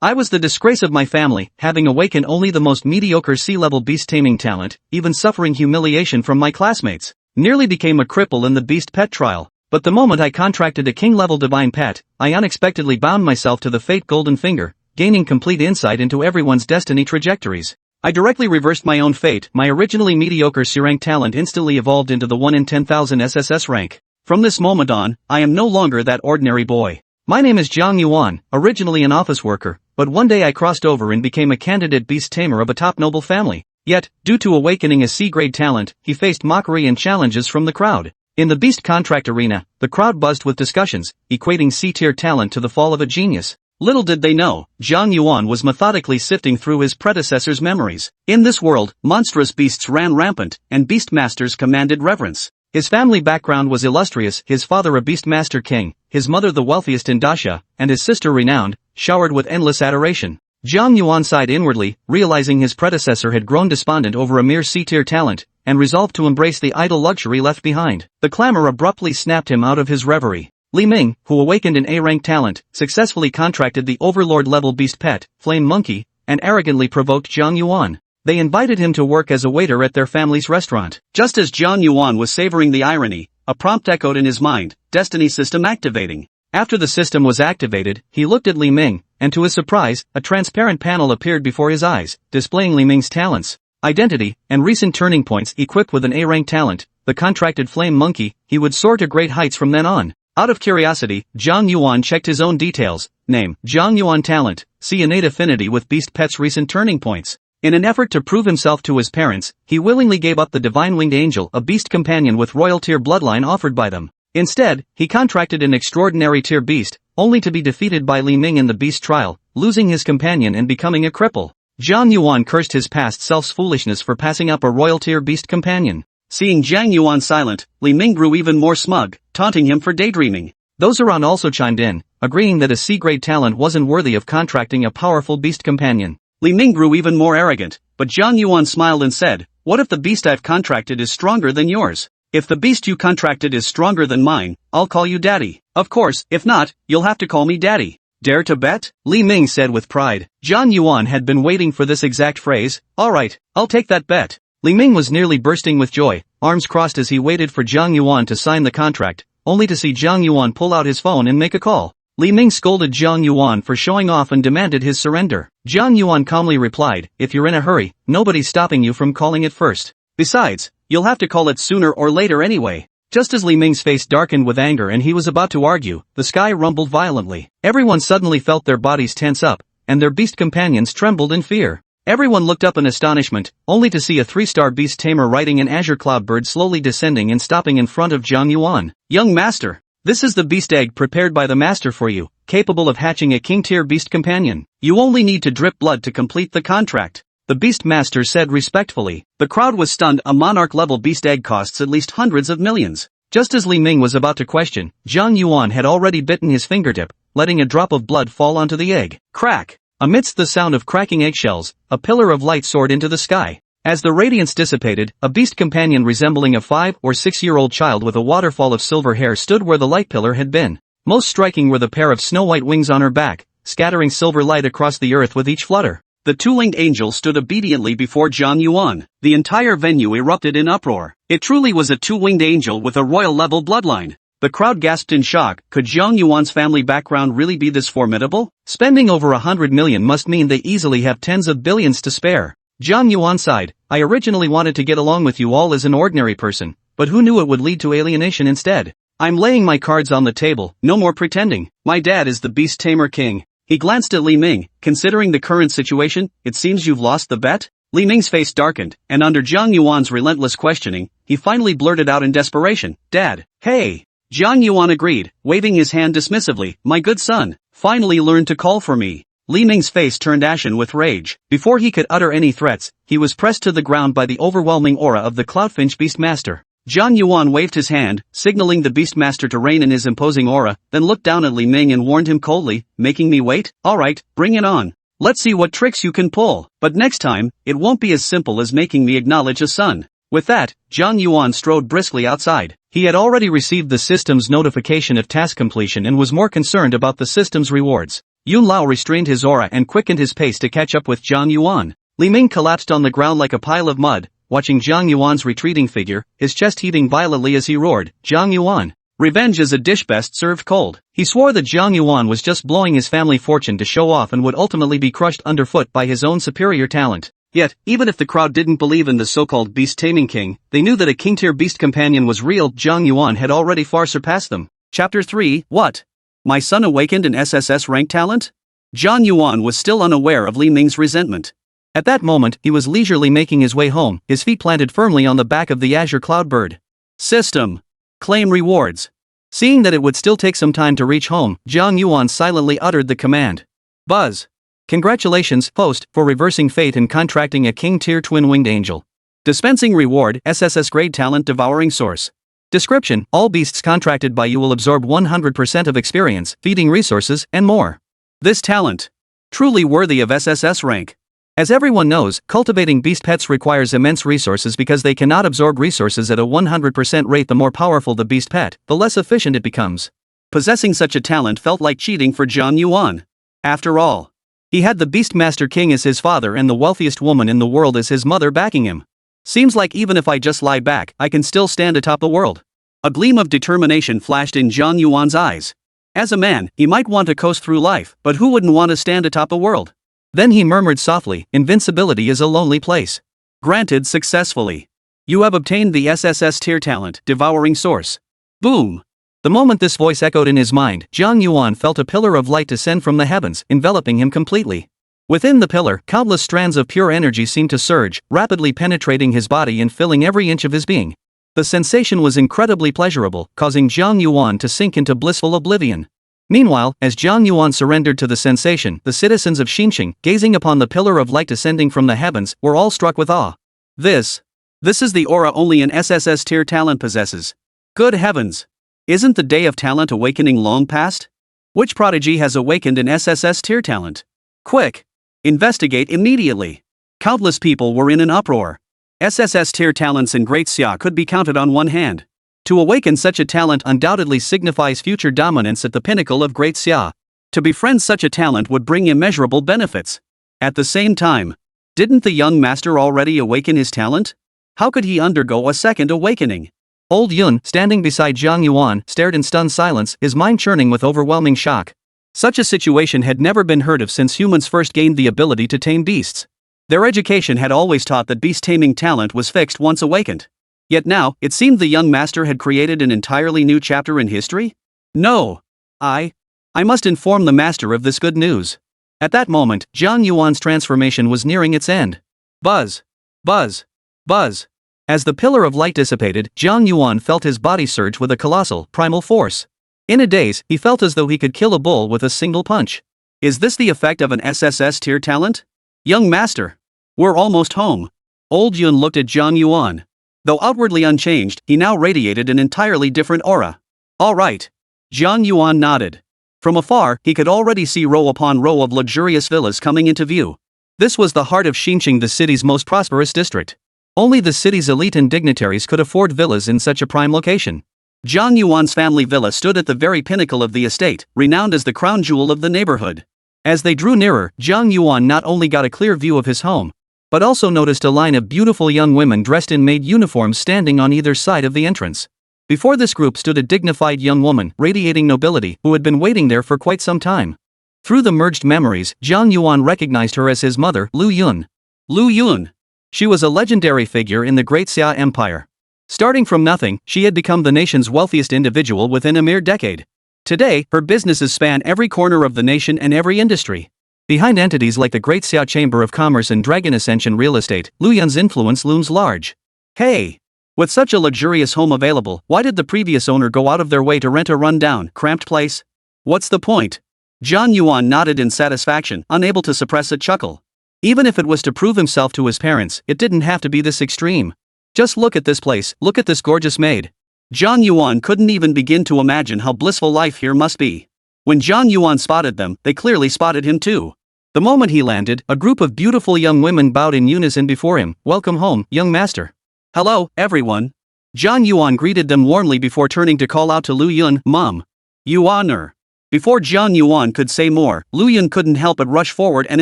I was the disgrace of my family, having awakened only the most mediocre sea-level beast-taming talent, even suffering humiliation from my classmates. Nearly became a cripple in the beast pet trial. But the moment I contracted a king-level divine pet, I unexpectedly bound myself to the fate golden finger, gaining complete insight into everyone's destiny trajectories. I directly reversed my own fate. My originally mediocre C-rank talent instantly evolved into the 1 in 10,000 SSS rank. From this moment on, I am no longer that ordinary boy. My name is Jiang Yuan, originally an office worker, but one day I crossed over and became a candidate beast tamer of a top noble family. Yet, due to awakening a C-grade talent, he faced mockery and challenges from the crowd. In the beast contract arena, the crowd buzzed with discussions, equating C-tier talent to the fall of a genius. Little did they know, Jiang Yuan was methodically sifting through his predecessor's memories. In this world, monstrous beasts ran rampant, and beastmasters commanded reverence. His family background was illustrious, his father a beastmaster king, his mother the wealthiest in Daxia, and his sister renowned, showered with endless adoration. Jiang Yuan sighed inwardly, realizing his predecessor had grown despondent over a mere C-tier talent, and resolved to embrace the idle luxury left behind. The clamor abruptly snapped him out of his reverie. Li Ming, who awakened an A-rank talent, successfully contracted the overlord-level beast pet, Flame Monkey, and arrogantly provoked Jiang Yuan. They invited him to work as a waiter at their family's restaurant. Just as Jiang Yuan was savoring the irony, a prompt echoed in his mind, Destiny System activating. After the system was activated, he looked at Li Ming, and to his surprise, a transparent panel appeared before his eyes, displaying Li Ming's talents, identity, and recent turning points. Equipped with an A-rank talent, the contracted Flame Monkey, he would soar to great heights from then on. Out of curiosity, Jiang Yuan checked his own details. Name, Jiang Yuan talent, see innate affinity with beast pet's recent turning points. In an effort to prove himself to his parents, he willingly gave up the divine winged angel, a beast companion with royal tier bloodline offered by them. Instead, he contracted an extraordinary tier beast, only to be defeated by Li Ming in the beast trial, losing his companion and becoming a cripple. Jiang Yuan cursed his past self's foolishness for passing up a royal tier beast companion. Seeing Jiang Yuan silent, Li Ming grew even more smug, taunting him for daydreaming. Those around also chimed in, agreeing that a C-grade talent wasn't worthy of contracting a powerful beast companion. Li Ming grew even more arrogant, but Jiang Yuan smiled and said, "What if the beast I've contracted is stronger than yours? If the beast you contracted is stronger than mine, I'll call you daddy. Of course, if not, you'll have to call me daddy. Dare to bet?" Li Ming said with pride. Jiang Yuan had been waiting for this exact phrase. "Alright, I'll take that bet." Li Ming was nearly bursting with joy, arms crossed as he waited for Jiang Yuan to sign the contract, only to see Jiang Yuan pull out his phone and make a call. Li Ming scolded Jiang Yuan for showing off and demanded his surrender. Jiang Yuan calmly replied, "If you're in a hurry, nobody's stopping you from calling it first. Besides, you'll have to call it sooner or later anyway." Just as Li Ming's face darkened with anger and he was about to argue, the sky rumbled violently. Everyone suddenly felt their bodies tense up, and their beast companions trembled in fear. Everyone looked up in astonishment, only to see a 3-star beast tamer riding an azure cloudbird slowly descending and stopping in front of Jiang Yuan. "Young master, this is the beast egg prepared by the master for you, capable of hatching a king-tier beast companion. You only need to drip blood to complete the contract," the beast master said respectfully. The crowd was stunned. A monarch-level beast egg costs at least hundreds of millions. Just as Li Ming was about to question, Jiang Yuan had already bitten his fingertip, letting a drop of blood fall onto the egg. Crack! Amidst the sound of cracking eggshells, a pillar of light soared into the sky. As the radiance dissipated, a beast companion resembling a 5 or 6-year-old child with a waterfall of silver hair stood where the light pillar had been. Most striking were the pair of snow-white wings on her back, scattering silver light across the earth with each flutter. The two-winged angel stood obediently before Jiang Yuan. The entire venue erupted in uproar. It truly was a two-winged angel with a royal-level bloodline. The crowd gasped in shock. Could Jiang Yuan's family background really be this formidable? Spending over 100 million must mean they easily have tens of billions to spare. Jiang Yuan sighed, "I originally wanted to get along with you all as an ordinary person, but who knew it would lead to alienation instead? I'm laying my cards on the table, no more pretending. My dad is the beast tamer king." He glanced at Li Ming. "Considering the current situation, it seems you've lost the bet?" Li Ming's face darkened, and under Jiang Yuan's relentless questioning, he finally blurted out in desperation, "Dad, hey!" Jiang Yuan agreed, waving his hand dismissively, "My good son, finally learn to call for me." Li Ming's face turned ashen with rage. Before he could utter any threats, he was pressed to the ground by the overwhelming aura of the Cloudfinch Beastmaster. Jiang Yuan waved his hand, signaling the Beastmaster to reign in his imposing aura, then looked down at Li Ming and warned him coldly, "Making me wait? Alright, bring it on. Let's see what tricks you can pull. But next time, it won't be as simple as making me acknowledge a son." With that, Jiang Yuan strode briskly outside. He had already received the system's notification of task completion and was more concerned about the system's rewards. Yun Lao restrained his aura and quickened his pace to catch up with Jiang Yuan. Li Ming collapsed on the ground like a pile of mud, watching Jiang Yuan's retreating figure, his chest heaving violently as he roared, "Jiang Yuan! Revenge is a dish best served cold." He swore that Jiang Yuan was just blowing his family fortune to show off and would ultimately be crushed underfoot by his own superior talent. Yet, even if the crowd didn't believe in the so-called beast-taming king, they knew that a king-tier beast companion was real. Jiang Yuan had already far surpassed them. Chapter 3, What? My son awakened an SSS rank talent? Jiang Yuan was still unaware of Li Ming's resentment. At that moment, he was leisurely making his way home, his feet planted firmly on the back of the Azure Cloudbird. System. Claim rewards. Seeing that it would still take some time to reach home, Jiang Yuan silently uttered the command. Buzz. Congratulations, host, for reversing fate and contracting a king-tier twin-winged angel. Dispensing reward, SSS grade talent devouring source. Description, all beasts contracted by you will absorb 100% of experience, feeding resources, and more. This talent. Truly worthy of SSS rank. As everyone knows, cultivating beast pets requires immense resources because they cannot absorb resources at a 100% rate. The more powerful the beast pet, the less efficient it becomes. Possessing such a talent felt like cheating for Jiang Yuan. After all, he had the Beastmaster King as his father and the wealthiest woman in the world as his mother backing him. Seems like even if I just lie back, I can still stand atop the world. A gleam of determination flashed in Jiang Yuan's eyes. As a man, he might want to coast through life, but who wouldn't want to stand atop the world? Then he murmured softly, invincibility is a lonely place. Granted successfully. You have obtained the SSS-tier talent, devouring source. Boom. The moment this voice echoed in his mind, Jiang Yuan felt a pillar of light descend from the heavens, enveloping him completely. Within the pillar, countless strands of pure energy seemed to surge, rapidly penetrating his body and filling every inch of his being. The sensation was incredibly pleasurable, causing Jiang Yuan to sink into blissful oblivion. Meanwhile, as Jiang Yuan surrendered to the sensation, the citizens of Xinxing, gazing upon the pillar of light descending from the heavens, were all struck with awe. This is the aura only an SSS-tier talent possesses. Good heavens! Isn't the day of talent awakening long past? Which prodigy has awakened an SSS-tier talent? Quick! Investigate immediately! Countless people were in an uproar. SSS-tier talents in Great Xia could be counted on one hand. To awaken such a talent undoubtedly signifies future dominance at the pinnacle of Great Xia. To befriend such a talent would bring immeasurable benefits. At the same time, didn't the young master already awaken his talent? How could he undergo a second awakening? Old Yun, standing beside Jiang Yuan, stared in stunned silence, his mind churning with overwhelming shock. Such a situation had never been heard of since humans first gained the ability to tame beasts. Their education had always taught that beast-taming talent was fixed once awakened. Yet now, it seemed the young master had created an entirely new chapter in history? No. I must inform the master of this good news. At that moment, Jiang Yuan's transformation was nearing its end. Buzz. Buzz. Buzz. As the pillar of light dissipated, Jiang Yuan felt his body surge with a colossal, primal force. In a daze, he felt as though he could kill a bull with a single punch. Is this the effect of an SSS-tier talent? Young master. We're almost home. Old Yun looked at Jiang Yuan. Though outwardly unchanged, he now radiated an entirely different aura. All right. Jiang Yuan nodded. From afar, he could already see row upon row of luxurious villas coming into view. This was the heart of Xinxing, the city's most prosperous district. Only the city's elite and dignitaries could afford villas in such a prime location. Jiang Yuan's family villa stood at the very pinnacle of the estate, renowned as the crown jewel of the neighborhood. As they drew nearer, Jiang Yuan not only got a clear view of his home, but also noticed a line of beautiful young women dressed in maid uniforms standing on either side of the entrance. Before this group stood a dignified young woman, radiating nobility, who had been waiting there for quite some time. Through the merged memories, Jiang Yuan recognized her as his mother, Lu Yun. Lu Yun. She was a legendary figure in the Great Xia Empire. Starting from nothing, she had become the nation's wealthiest individual within a mere decade. Today, her businesses span every corner of the nation and every industry. Behind entities like the Great Xia Chamber of Commerce and Dragon Ascension Real Estate, Lu Yun's influence looms large. Hey! With such a luxurious home available, why did the previous owner go out of their way to rent a run-down, cramped place? What's the point? Jiang Yuan nodded in satisfaction, unable to suppress a chuckle. Even if it was to prove himself to his parents, it didn't have to be this extreme. Just look at this place, look at this gorgeous maid. Jiang Yuan couldn't even begin to imagine how blissful life here must be. When Jiang Yuan spotted them, they clearly spotted him too. The moment he landed, a group of beautiful young women bowed in unison before him. Welcome home, young master. Hello, everyone. Jiang Yuan greeted them warmly before turning to call out to Lu Yun, Mom. Yuaner. Before Jiang Yuan could say more, Lu Yun couldn't help but rush forward and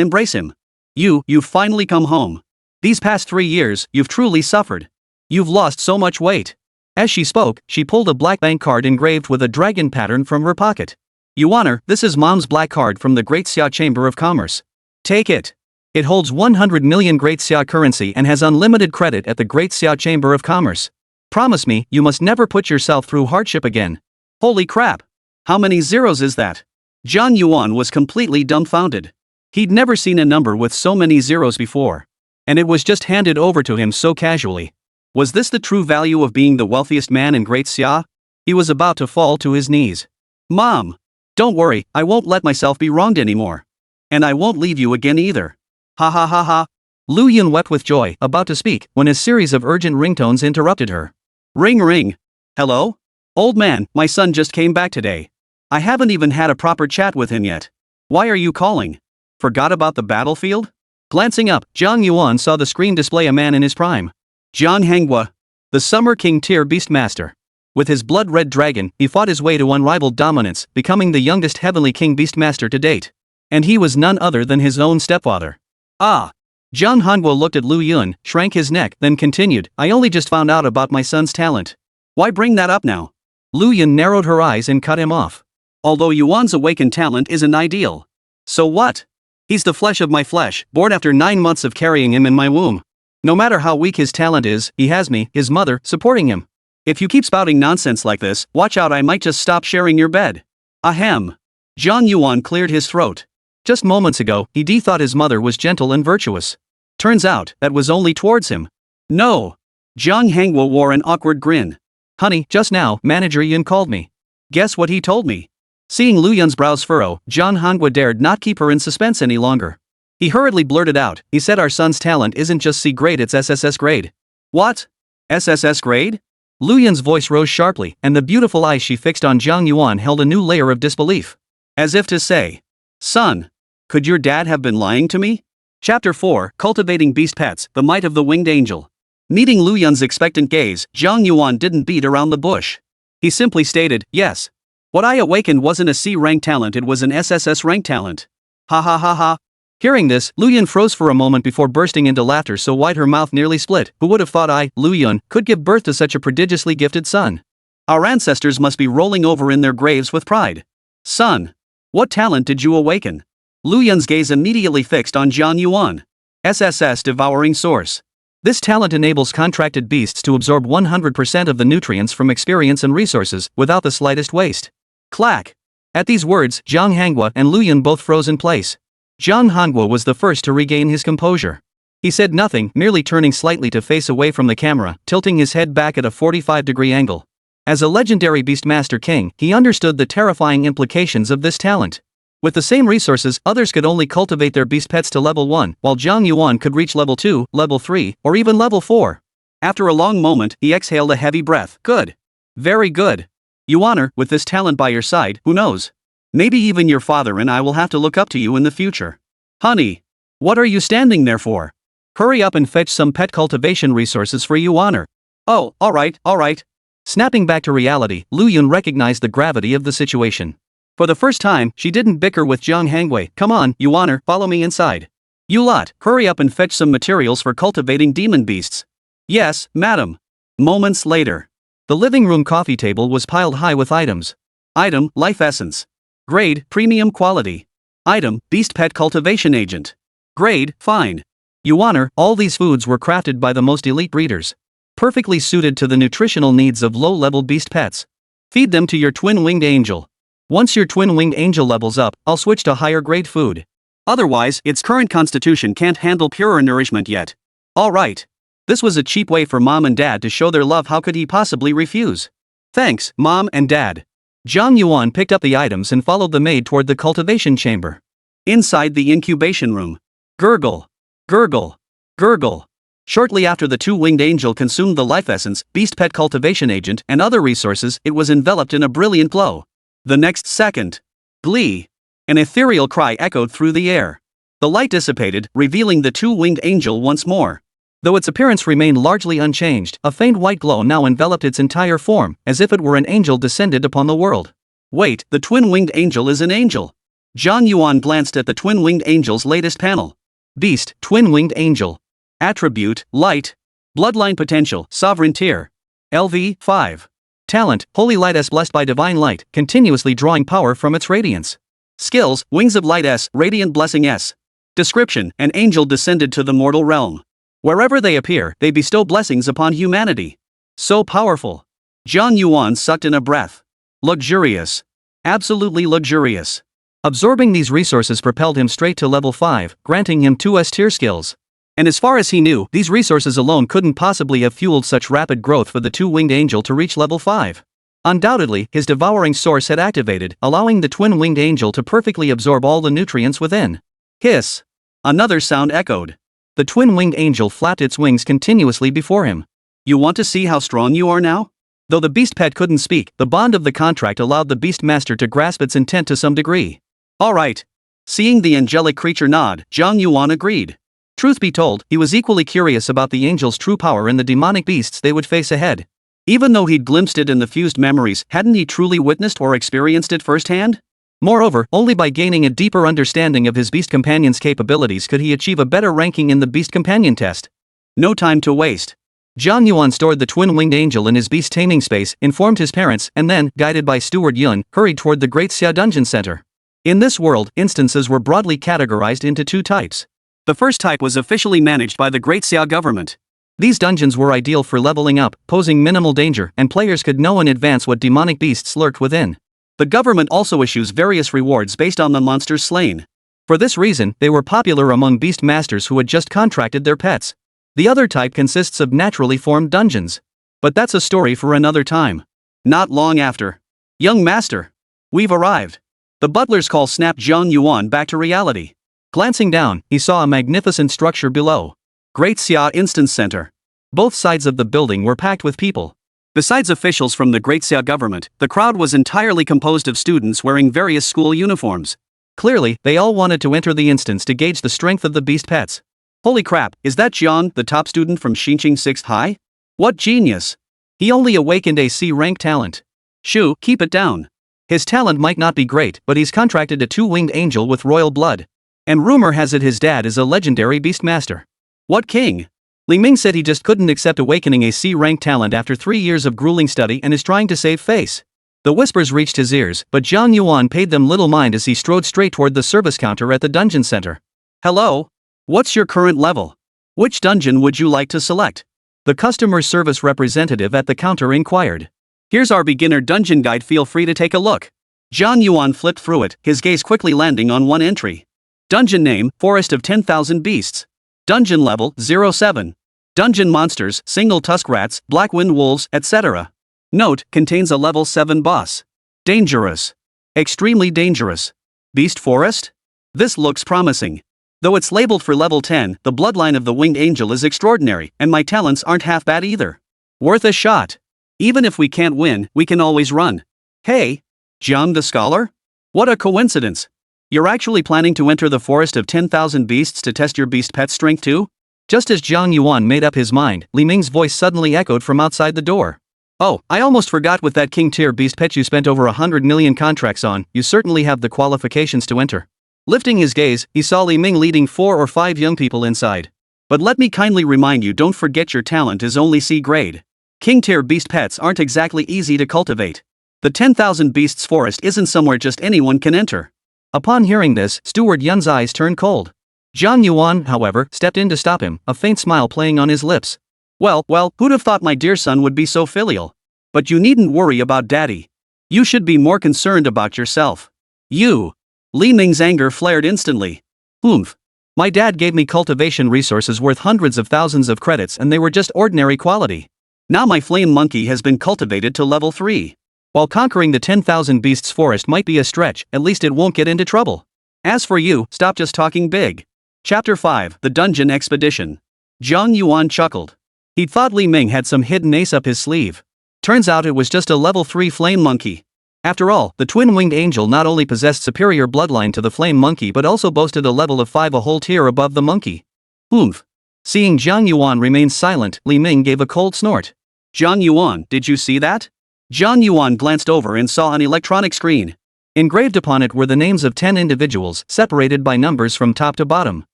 embrace him. You've finally come home. These past 3 years, you've truly suffered. You've lost so much weight. As she spoke, she pulled a black bank card engraved with a dragon pattern from her pocket. Yuan, this is Mom's black card from the Great Xia Chamber of Commerce. Take it. It holds 100 million Great Xia currency and has unlimited credit at the Great Xia Chamber of Commerce. Promise me, you must never put yourself through hardship again. Holy crap! How many zeros is that? Jiang Yuan was completely dumbfounded. He'd never seen a number with so many zeros before. And it was just handed over to him so casually. Was this the true value of being the wealthiest man in Great Xia? He was about to fall to his knees. Mom! Don't worry, I won't let myself be wronged anymore. And I won't leave you again either. Ha ha ha ha. Lu Yun wept with joy, about to speak, when a series of urgent ringtones interrupted her. Ring ring. Hello? Old man, my son just came back today. I haven't even had a proper chat with him yet. Why are you calling? Forgot about the battlefield? Glancing up, Jiang Yuan saw the screen display a man in his prime. Jiang Hangua, the Summer King tier Beastmaster. With his blood-red dragon, he fought his way to unrivaled dominance, becoming the youngest Heavenly King Beastmaster to date. And he was none other than his own stepfather. Ah! Jiang Hangua looked at Lu Yun, shrank his neck, then continued, I only just found out about my son's talent. Why bring that up now? Lu Yun narrowed her eyes and cut him off. Although Yuan's awakened talent isn't ideal. So what? He's the flesh of my flesh, born after 9 months of carrying him in my womb. No matter how weak his talent is, he has me, his mother, supporting him. If you keep spouting nonsense like this, watch out, I might just stop sharing your bed. Ahem. Jiang Yuan cleared his throat. Just moments ago, he thought his mother was gentle and virtuous. Turns out, that was only towards him. No. Jiang Hangua wore an awkward grin. Honey, just now, Manager Yun called me. Guess what he told me? Seeing Lu Yun's brows furrow, Jiang Hangua dared not keep her in suspense any longer. He hurriedly blurted out, he said our son's talent isn't just C grade, it's SSS grade. What? SSS grade? Lu Yun's voice rose sharply, and the beautiful eyes she fixed on Jiang Yuan held a new layer of disbelief. As if to say, son, could your dad have been lying to me? Chapter 4, Cultivating Beast Pets, The Might of the Winged Angel. Meeting Lu Yun's expectant gaze, Jiang Yuan didn't beat around the bush. He simply stated, yes. What I awakened wasn't a C-rank talent, it was an SSS-rank talent. Ha ha ha ha. Hearing this, Lu Yun froze for a moment before bursting into laughter so wide her mouth nearly split. Who would have thought I, Lu Yun, could give birth to such a prodigiously gifted son? Our ancestors must be rolling over in their graves with pride. Son, what talent did you awaken? Lu Yun's gaze immediately fixed on Jiang Yuan. SSS Devouring Source. This talent enables contracted beasts to absorb 100% of the nutrients from experience and resources, without the slightest waste. Clack! At these words, Jiang Hangua and Lu Yun both froze in place. Jiang Hangua was the first to regain his composure. He said nothing, merely turning slightly to face away from the camera, tilting his head back at a 45-degree angle. As a legendary Beastmaster King, he understood the terrifying implications of this talent. With the same resources, others could only cultivate their beast pets to level 1, while Jiang Yuan could reach level 2, level 3, or even level 4. After a long moment, he exhaled a heavy breath. Good. Very good. Yuan, with this talent by your side, who knows? Maybe even your father and I will have to look up to you in the future. Honey, what are you standing there for? Hurry up and fetch some pet cultivation resources for Yuan. Oh, alright. Snapping back to reality, Lu Yun recognized the gravity of the situation. For the first time, she didn't bicker with Jiang Hangui. Come on, Yuan, follow me inside. You lot, hurry up and fetch some materials for cultivating demon beasts. Yes, madam. Moments later. The living room coffee table was piled high with items. Item, Life Essence. Grade, Premium Quality. Item, Beast Pet Cultivation Agent. Grade, Fine. Yuan, all these foods were crafted by the most elite breeders. Perfectly suited to the nutritional needs of low-level beast pets. Feed them to your twin-winged angel. Once your twin-winged angel levels up, I'll switch to higher-grade food. Otherwise, its current constitution can't handle purer nourishment yet. Alright. This was a cheap way for Mom and Dad to show their love. How could he possibly refuse? Thanks, Mom and Dad. Jiang Yuan picked up the items and followed the maid toward the cultivation chamber. Inside the incubation room. Gurgle. Gurgle. Gurgle. Shortly after the two-winged angel consumed the life essence, beast pet cultivation agent, and other resources, it was enveloped in a brilliant glow. The next second. Glee. An ethereal cry echoed through the air. The light dissipated, revealing the two-winged angel once more. Though its appearance remained largely unchanged, a faint white glow now enveloped its entire form, as if it were an angel descended upon the world. Wait, the twin-winged angel is an angel. Jiang Yuan glanced at the twin-winged angel's latest panel. Beast, twin-winged angel. Attribute, light. Bloodline potential, sovereign tier. LV, 5. Talent, holy light S blessed by divine light, continuously drawing power from its radiance. Skills, wings of light S, radiant blessing S. Description, an angel descended to the mortal realm. Wherever they appear, they bestow blessings upon humanity. So powerful. Jiang Yuan sucked in a breath. Luxurious. Absolutely luxurious. Absorbing these resources propelled him straight to level 5, granting him 2 S-tier skills. And as far as he knew, these resources alone couldn't possibly have fueled such rapid growth for the two-winged angel to reach level 5. Undoubtedly, his devouring source had activated, allowing the twin-winged angel to perfectly absorb all the nutrients within. Hiss. Another sound echoed. The twin-winged angel flapped its wings continuously before him. You want to see how strong you are now? Though the beast pet couldn't speak, the bond of the contract allowed the beast master to grasp its intent to some degree. All right. Seeing the angelic creature nod, Jiang Yuan agreed. Truth be told, he was equally curious about the angel's true power and the demonic beasts they would face ahead. Even though he'd glimpsed it in the fused memories, hadn't he truly witnessed or experienced it firsthand? Moreover, only by gaining a deeper understanding of his beast companion's capabilities could he achieve a better ranking in the beast companion test. No time to waste. Jiang Yuan stored the twin-winged angel in his beast-taming space, informed his parents, and then, guided by Steward Yun, hurried toward the Great Xia Dungeon Center. In this world, instances were broadly categorized into 2 types. The first type was officially managed by the Great Xia government. These dungeons were ideal for leveling up, posing minimal danger, and players could know in advance what demonic beasts lurked within. The government also issues various rewards based on the monsters slain. For this reason, they were popular among beast masters who had just contracted their pets. The other type consists of naturally formed dungeons. But that's a story for another time. Not long after. Young master. We've arrived. The butler's call snapped Jiang Yuan back to reality. Glancing down, he saw a magnificent structure below. Great Xia Instance Center. Both sides of the building were packed with people. Besides officials from the Great Xia government, the crowd was entirely composed of students wearing various school uniforms. Clearly, they all wanted to enter the instance to gauge the strength of the beast pets. Holy crap, is that Jiang, the top student from Xinqing 6th High? What genius! He only awakened a C-rank talent. Shoo, keep it down. His talent might not be great, but he's contracted a two-winged angel with royal blood. And rumor has it his dad is a legendary beastmaster. What king? Li Ming said he just couldn't accept awakening a C-rank talent after 3 years of grueling study and is trying to save face. The whispers reached his ears, but Jiang Yuan paid them little mind as he strode straight toward the service counter at the dungeon center. Hello? What's your current level? Which dungeon would you like to select? The customer service representative at the counter inquired. Here's our beginner dungeon guide, feel free to take a look. Jiang Yuan flipped through it, his gaze quickly landing on one entry. Dungeon name, Forest of 10,000 Beasts. Dungeon level, 07. Dungeon monsters, single tusk rats, black wind wolves, etc. Note, contains a level 7 boss. Dangerous. Extremely dangerous. Beast Forest? This looks promising. Though it's labeled for level 10, the bloodline of the winged angel is extraordinary, and my talents aren't half bad either. Worth a shot. Even if we can't win, we can always run. Hey, Jiang the Scholar? What a coincidence. You're actually planning to enter the Forest of 10,000 Beasts to test your beast pet strength too? Just as Jiang Yuan made up his mind, Li Ming's voice suddenly echoed from outside the door. Oh, I almost forgot, with that king tier beast pet you spent over 100 million contracts on, you certainly have the qualifications to enter. Lifting his gaze, he saw Li Ming leading 4 or 5 young people inside. But let me kindly remind you, don't forget your talent is only C grade. King tier beast pets aren't exactly easy to cultivate. The 10,000 Beasts Forest isn't somewhere just anyone can enter. Upon hearing this, Steward Yun's eyes turned cold. Jiang Yuan, however, stepped in to stop him, a faint smile playing on his lips. Well, who'd have thought my dear son would be so filial? But you needn't worry about daddy. You should be more concerned about yourself. You. Li Ming's anger flared instantly. Oomph. My dad gave me cultivation resources worth hundreds of thousands of credits and they were just ordinary quality. Now my flame monkey has been cultivated to level 3. While conquering the 10,000 Beasts Forest might be a stretch, at least it won't get into trouble. As for you, stop just talking big. Chapter 5, The Dungeon Expedition. Jiang Yuan chuckled. He'd thought Li Ming had some hidden ace up his sleeve. Turns out it was just a level 3 flame monkey. After all, the twin-winged angel not only possessed superior bloodline to the flame monkey but also boasted a level of 5, a whole tier above the monkey. Oomph. Seeing Jiang Yuan remain silent, Li Ming gave a cold snort. Jiang Yuan, did you see that? Jiang Yuan glanced over and saw an electronic screen. Engraved upon it were the names of 10 individuals, separated by numbers from top to bottom.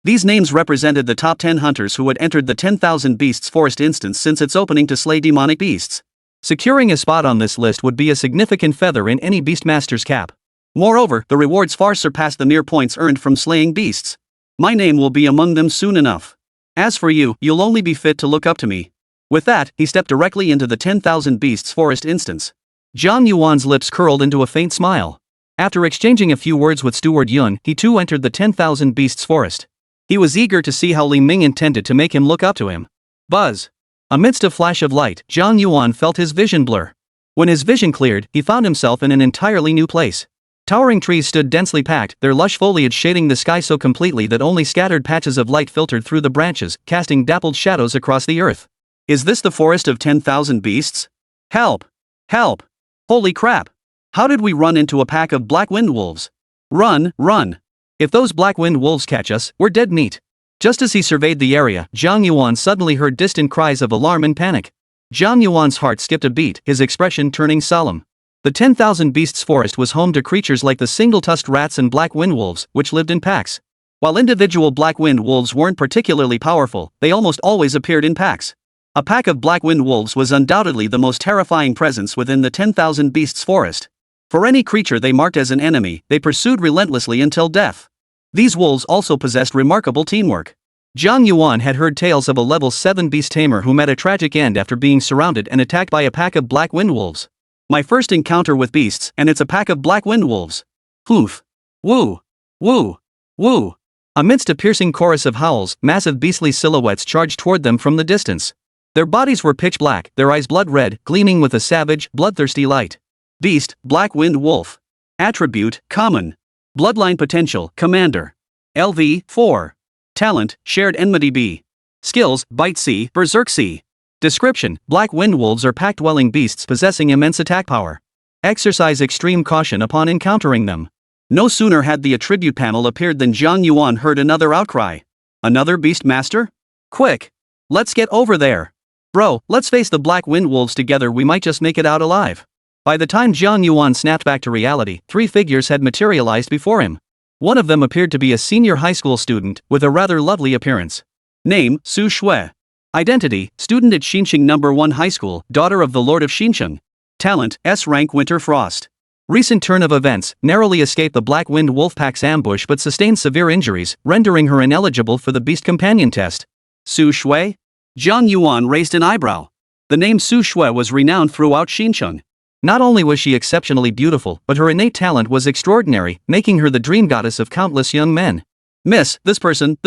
These names represented the top 10 hunters who had entered the 10,000 Beasts Forest instance since its opening to slay demonic beasts. Securing a spot on this list would be a significant feather in any Beastmaster's cap. Moreover, the rewards far surpassed the mere points earned from slaying beasts. My name will be among them soon enough. As for you, you'll only be fit to look up to me. With that, he stepped directly into the 10,000 Beasts Forest instance. Jiang Yuan's lips curled into a faint smile. After exchanging a few words with Steward Yun, he too entered the 10,000 Beasts Forest. He was eager to see how Li Ming intended to make him look up to him. Buzz. Amidst a flash of light, Jiang Yuan felt his vision blur. When his vision cleared, he found himself in an entirely new place. Towering trees stood densely packed, their lush foliage shading the sky so completely that only scattered patches of light filtered through the branches, casting dappled shadows across the earth. Is this the forest of 10,000 beasts? Help! Help! Holy crap! How did we run into a pack of black wind wolves? Run, run! If those black wind wolves catch us, we're dead meat. Just as he surveyed the area, Jiang Yuan suddenly heard distant cries of alarm and panic. Jiang Yuan's heart skipped a beat, his expression turning solemn. The 10,000 Beasts Forest was home to creatures like the single-tusked rats and black wind wolves, which lived in packs. While individual black wind wolves weren't particularly powerful, they almost always appeared in packs. A pack of black wind wolves was undoubtedly the most terrifying presence within the 10,000 Beasts Forest. For any creature they marked as an enemy, they pursued relentlessly until death. These wolves also possessed remarkable teamwork. Jiang Yuan had heard tales of a level 7 beast tamer who met a tragic end after being surrounded and attacked by a pack of black wind wolves. My first encounter with beasts, and it's a pack of black wind wolves. Hoof. Woo. Woo. Woo. Amidst a piercing chorus of howls, massive beastly silhouettes charged toward them from the distance. Their bodies were pitch black, their eyes blood red, gleaming with a savage, bloodthirsty light. Beast, black wind wolf. Attribute, common. Bloodline potential, commander. LV, 4. Talent, shared enmity B. Skills, bite C, berserk C. Description, black wind wolves are pack-dwelling beasts possessing immense attack power. Exercise extreme caution upon encountering them. No sooner had the attribute panel appeared than Jiang Yuan heard another outcry. Another beast master? Quick! Let's get over there. Bro, let's face the black wind wolves together, we might just make it out alive. By the time Jiang Yuan snapped back to reality, 3 figures had materialized before him. One of them appeared to be a senior high school student, with a rather lovely appearance. Name, Su Shui. Identity, student at Xincheng No. 1 High School, daughter of the Lord of Xincheng. Talent, S-rank Winter Frost. Recent turn of events, narrowly escaped the Black Wind Wolfpack's ambush but sustained severe injuries, rendering her ineligible for the Beast Companion test. Su Shui? Jiang Yuan raised an eyebrow. The name Su Shui was renowned throughout Xincheng. Not only was she exceptionally beautiful, but her innate talent was extraordinary, making her the dream goddess of countless young men. Miss, this person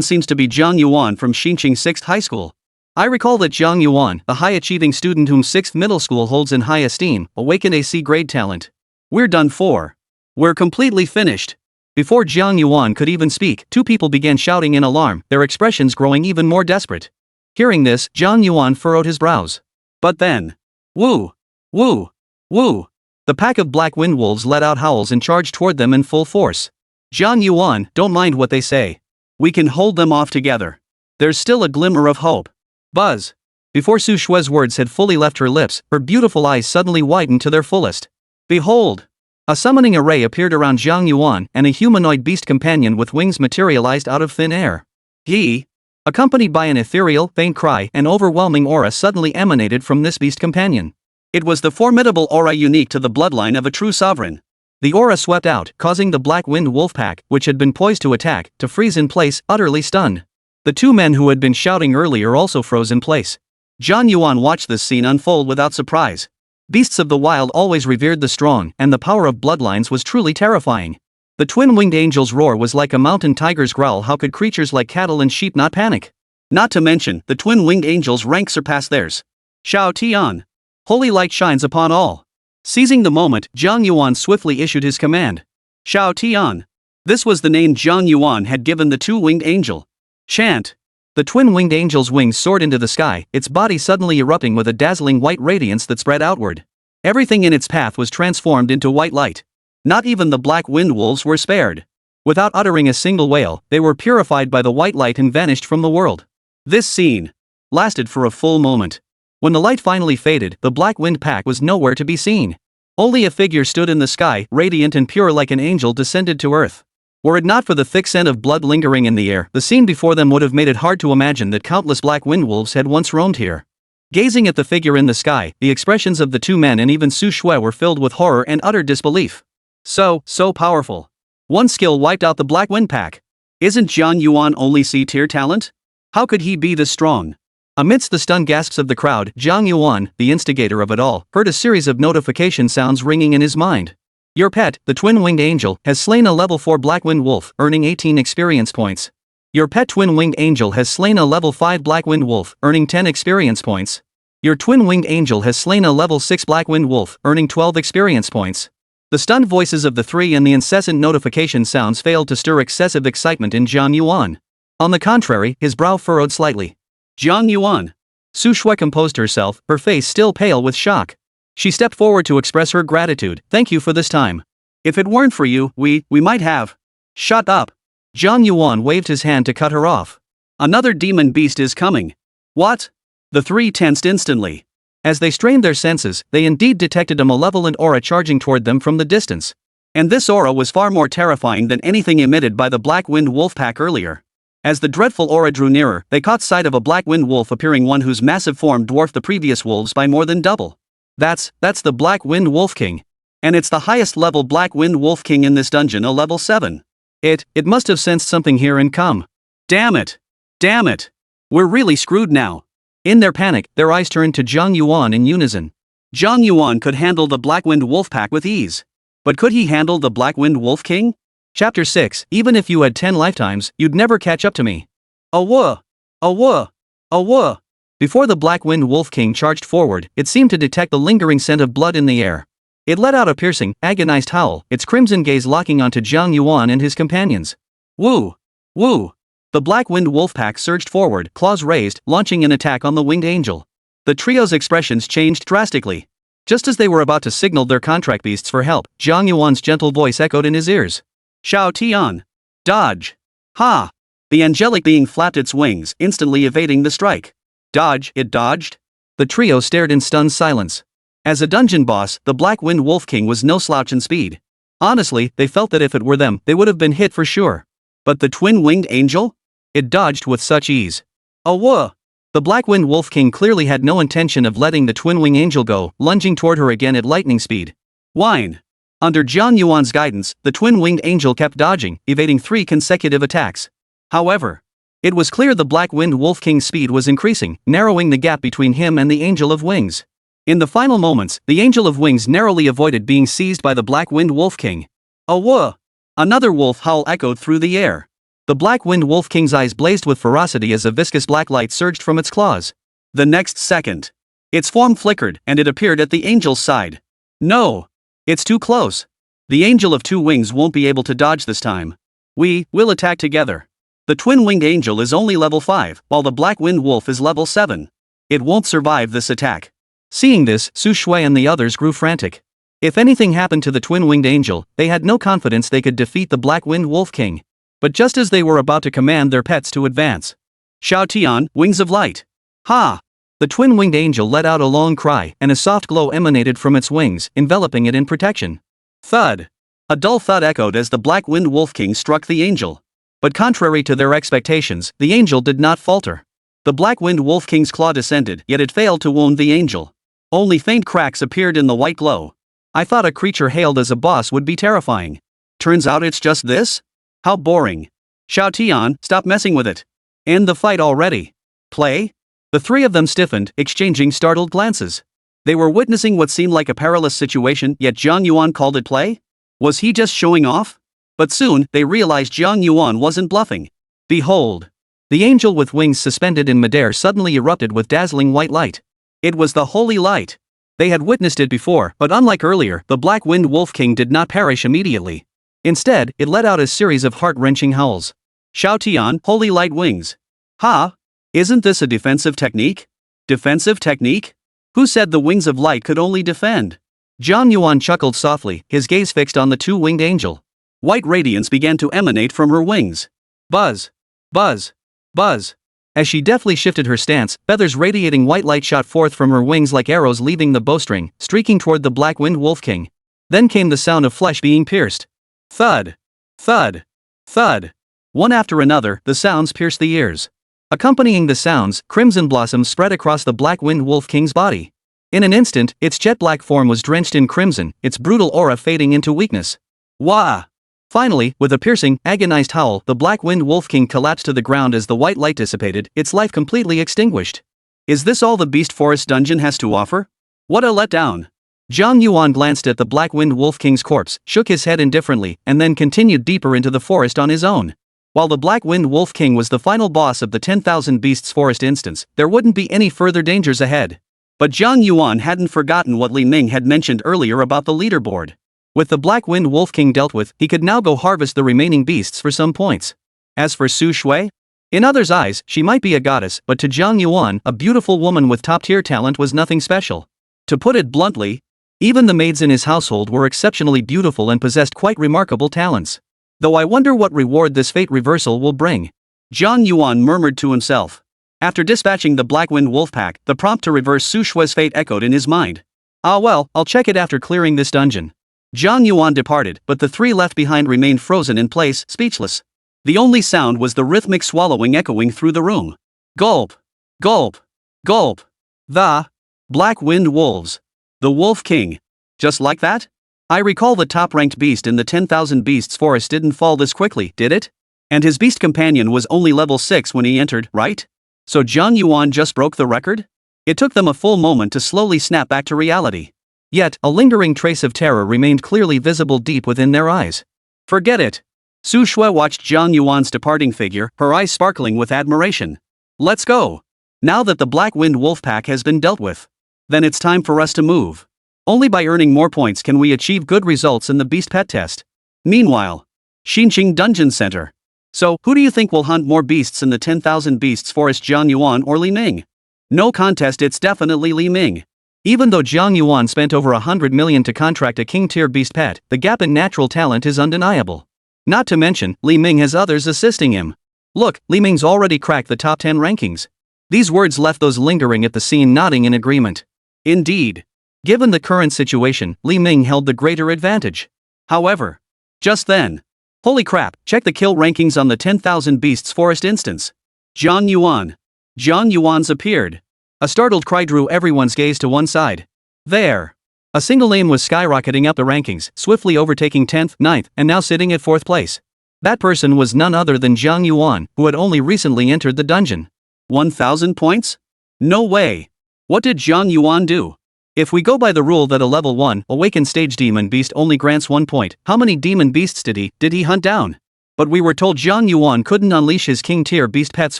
seems to be Jiang Yuan from Xincheng 6th High School. I recall that Jiang Yuan, the high-achieving student whom 6th Middle School holds in high esteem, awakened a C-grade talent. We're done for. We're completely finished. Before Jiang Yuan could even speak, 2 people began shouting in alarm, their expressions growing even more desperate. Hearing this, Jiang Yuan furrowed his brows. But then... Woo! Woo! Woo! The pack of black wind wolves let out howls and charged toward them in full force. Jiang Yuan, don't mind what they say. We can hold them off together. There's still a glimmer of hope. Buzz! Before Su Shui's words had fully left her lips, her beautiful eyes suddenly widened to their fullest. Behold! A summoning array appeared around Jiang Yuan, and a humanoid beast companion with wings materialized out of thin air. He, accompanied by an ethereal, faint cry, an overwhelming aura suddenly emanated from this beast companion. It was the formidable aura unique to the bloodline of a true sovereign. The aura swept out, causing the Black Wind Wolfpack, which had been poised to attack, to freeze in place, utterly stunned. The 2 men who had been shouting earlier also froze in place. Jiang Yuan watched this scene unfold without surprise. Beasts of the wild always revered the strong, and the power of bloodlines was truly terrifying. The twin-winged angel's roar was like a mountain tiger's growl. How could creatures like cattle and sheep not panic? Not to mention, the twin-winged angel's rank surpassed theirs. Shao Tian. Holy light shines upon all. Seizing the moment, Jiang Yuan swiftly issued his command. Shao Tian. This was the name Jiang Yuan had given the 2-winged angel. Chant. The twin-winged angel's wings soared into the sky, its body suddenly erupting with a dazzling white radiance that spread outward. Everything in its path was transformed into white light. Not even the black wind wolves were spared. Without uttering a single wail, they were purified by the white light and vanished from the world. This scene lasted for a full moment. When the light finally faded, the black wind pack was nowhere to be seen. Only a figure stood in the sky, radiant and pure like an angel descended to earth. Were it not for the thick scent of blood lingering in the air, the scene before them would have made it hard to imagine that countless black wind wolves had once roamed here. Gazing at the figure in the sky, the expressions of the two men and even Su Shui were filled with horror and utter disbelief. So powerful. One skill wiped out the black wind pack. Isn't Jiang Yuan only C-tier talent? How could he be this strong? Amidst the stunned gasps of the crowd, Jiang Yuan, the instigator of it all, heard a series of notification sounds ringing in his mind. Your pet, the twin-winged angel, has slain a level 4 black wind wolf, earning 18 experience points. Your pet twin-winged angel has slain a level 5 black wind wolf, earning 10 experience points. Your twin-winged angel has slain a level 6 black wind wolf, earning 12 experience points. The stunned voices of the three and the incessant notification sounds failed to stir excessive excitement in Jiang Yuan. On the contrary, his brow furrowed slightly. Jiang Yuan. Su Shui composed herself, her face still pale with shock. She stepped forward to express her gratitude. Thank you for this time. If it weren't for you, we might have. Shut up. Jiang Yuan waved his hand to cut her off. Another demon beast is coming. What? The three tensed instantly. As they strained their senses, they indeed detected a malevolent aura charging toward them from the distance. And this aura was far more terrifying than anything emitted by the black wind wolf pack earlier. As the dreadful aura drew nearer, they caught sight of a black wind wolf appearing, one whose massive form dwarfed the previous wolves by more than double. That's the Black Wind Wolf King. And it's the highest level Black Wind Wolf King in this dungeon, a level 7. It must have sensed something here and come. Damn it! Damn it! We're really screwed now. In their panic, their eyes turned to Jiang Yuan in unison. Jiang Yuan could handle the Black Wind Wolf pack with ease. But could he handle the Black Wind Wolf King? Chapter 6. Even if you had 10 lifetimes, you'd never catch up to me. Awah! Awah! Awah! Before the Black Wind Wolf King charged forward, it seemed to detect the lingering scent of blood in the air. It let out a piercing, agonized howl, its crimson gaze locking onto Jiang Yuan and his companions. Woo! Woo! The Black Wind Wolf pack surged forward, claws raised, launching an attack on the winged angel. The trio's expressions changed drastically. Just as they were about to signal their contract beasts for help, Jiang Yuan's gentle voice echoed in his ears. Shao Tian! Dodge! Ha! The angelic being flapped its wings, instantly evading the strike. Dodge, it dodged? The trio stared in stunned silence. As a dungeon boss, the Black Wind Wolf King was no slouch in speed. Honestly, they felt that if it were them, they would have been hit for sure. But the twin-winged angel? It dodged with such ease. Awah! The Black Wind Wolf King clearly had no intention of letting the twin-winged angel go, lunging toward her again at lightning speed. Whine! Under Jiang Yuan's guidance, the twin-winged angel kept dodging, evading 3 consecutive attacks. However, it was clear the Black Wind Wolf King's speed was increasing, narrowing the gap between him and the Angel of Wings. In the final moments, the Angel of Wings narrowly avoided being seized by the Black Wind Wolf King. Awah! Another wolf howl echoed through the air. The Black Wind Wolf King's eyes blazed with ferocity as a viscous black light surged from its claws. The next second, its form flickered, and it appeared at the Angel's side. No! It's too close. The Angel of 2 Wings won't be able to dodge this time. We'll attack together. The twin-winged angel is only level 5, while the Black Wind Wolf is level 7. It won't survive this attack. Seeing this, Su Shui and the others grew frantic. If anything happened to the twin-winged angel, they had no confidence they could defeat the Black Wind Wolf King. But just as they were about to command their pets to advance. Shao Tian, Wings of Light! Ha! The twin-winged angel let out a long cry, and a soft glow emanated from its wings, enveloping it in protection. Thud! A dull thud echoed as the Black Wind Wolf King struck the angel. But contrary to their expectations, the angel did not falter. The Black Wind Wolf King's claw descended, yet it failed to wound the angel. Only faint cracks appeared in the white glow. I thought a creature hailed as a boss would be terrifying. Turns out it's just this? How boring. Shao Tian, stop messing with it. End the fight already. Play? The 3 of them stiffened, exchanging startled glances. They were witnessing what seemed like a perilous situation, yet Jiang Yuan called it play? Was he just showing off? But soon, they realized Jiang Yuan wasn't bluffing. Behold! The angel with wings suspended in midair suddenly erupted with dazzling white light. It was the holy light. They had witnessed it before, but unlike earlier, the Black Wind Wolf King did not perish immediately. Instead, it let out a series of heart-wrenching howls. Shao Tian, holy light wings. Ha! Isn't this a defensive technique? Defensive technique? Who said the wings of light could only defend? Jiang Yuan chuckled softly, his gaze fixed on the 2-winged angel. White radiance began to emanate from her wings. Buzz! Buzz! Buzz! As she deftly shifted her stance, feathers radiating white light shot forth from her wings like arrows leaving the bowstring, streaking toward the black-winged wolf king. Then came the sound of flesh being pierced. Thud. Thud. Thud. One after another, the sounds pierced the ears. Accompanying the sounds, crimson blossoms spread across the black-winged wolf king's body. In an instant, its jet-black form was drenched in crimson, its brutal aura fading into weakness. Wah! Finally, with a piercing, agonized howl, the black-winged wolf king collapsed to the ground as the white light dissipated, its life completely extinguished. Is this all the Beast Forest dungeon has to offer? What a letdown! Jiang Yuan glanced at the black-winged wolf king's corpse, shook his head indifferently, and then continued deeper into the forest on his own. While the black-winged wolf king was the final boss of the 10,000 Beasts Forest instance, there wouldn't be any further dangers ahead. But Jiang Yuan hadn't forgotten what Li Ming had mentioned earlier about the leaderboard. With the Black-Wind Wolf King dealt with, he could now go harvest the remaining beasts for some points. As for Su Shui? In others' eyes, she might be a goddess, but to Jiang Yuan, a beautiful woman with top-tier talent was nothing special. To put it bluntly, even the maids in his household were exceptionally beautiful and possessed quite remarkable talents. Though I wonder what reward this fate reversal will bring. Jiang Yuan murmured to himself. After dispatching the Black-Wind Wolf Pack, the prompt to reverse Su Shui's fate echoed in his mind. Ah well, I'll check it after clearing this dungeon. Jiang Yuan departed, but the three left behind remained frozen in place, speechless. The only sound was the rhythmic swallowing echoing through the room. Gulp! Gulp! Gulp! The Black-Wind Wolves. The Wolf King. Just like that? I recall the top-ranked beast in the 10,000 Beasts Forest didn't fall this quickly, did it? And his beast companion was only level 6 when he entered, right? So Jiang Yuan just broke the record? It took them a full moment to slowly snap back to reality. Yet, a lingering trace of terror remained clearly visible deep within their eyes. Forget it. Su Shui watched Jiang Yuan's departing figure, her eyes sparkling with admiration. Let's go. Now that the Black-Wind Wolf Pack has been dealt with. Then it's time for us to move. Only by earning more points can we achieve good results in the Beast Pet test. Meanwhile, Xinqing Dungeon Center. So, who do you think will hunt more beasts in the 10,000 Beasts Forest, Jiang Yuan or Li Ming? No contest, it's definitely Li Ming. Even though Jiang Yuan spent over 100 million to contract a king-tier beast pet, the gap in natural talent is undeniable. Not to mention, Li Ming has others assisting him. Look, Li Ming's already cracked the top 10 rankings. These words left those lingering at the scene nodding in agreement. Indeed. Given the current situation, Li Ming held the greater advantage. However, just then, holy crap, check the kill rankings on the 10,000 Beasts Forest instance. Jiang Yuan. Jiang Yuan's appeared. A startled cry drew everyone's gaze to one side. There. A single aim was skyrocketing up the rankings, swiftly overtaking 10th, 9th, and now sitting at 4th place. That person was none other than Jiang Yuan, who had only recently entered the dungeon. 1,000 points? No way. What did Jiang Yuan do? If we go by the rule that a level 1 awaken stage demon beast only grants 1 point, how many demon beasts did he hunt down? But we were told Jiang Yuan couldn't unleash his king-tier beast pet's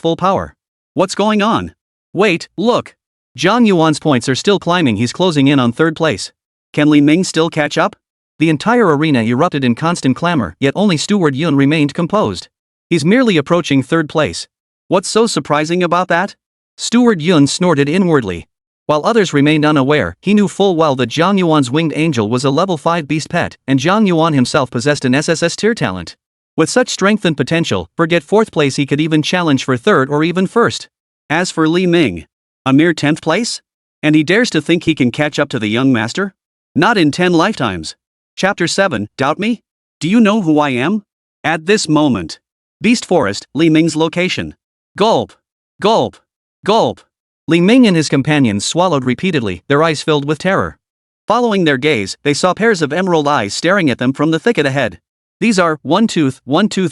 full power. What's going on? Wait, look. Jiang Yuan's points are still climbing, he's closing in on 3rd place. Can Li Ming still catch up? The entire arena erupted in constant clamor, yet only Steward Yun remained composed. He's merely approaching 3rd place. What's so surprising about that? Steward Yun snorted inwardly. While others remained unaware, he knew full well that Jiang Yuan's winged angel was a level 5 beast pet, and Jiang Yuan himself possessed an SSS-tier talent. With such strength and potential, forget 4th place, he could even challenge for 3rd or even 1st. As for Li Ming, a mere 10th place? And he dares to think he can catch up to the young master? Not in 10 lifetimes. Chapter 7, Doubt Me? Do you know who I am? At this moment. Beast Forest, Li Ming's location. Gulp. Gulp. Gulp. Li Ming and his companions swallowed repeatedly, their eyes filled with terror. Following their gaze, they saw pairs of emerald eyes staring at them from the thicket ahead. These are one-tooth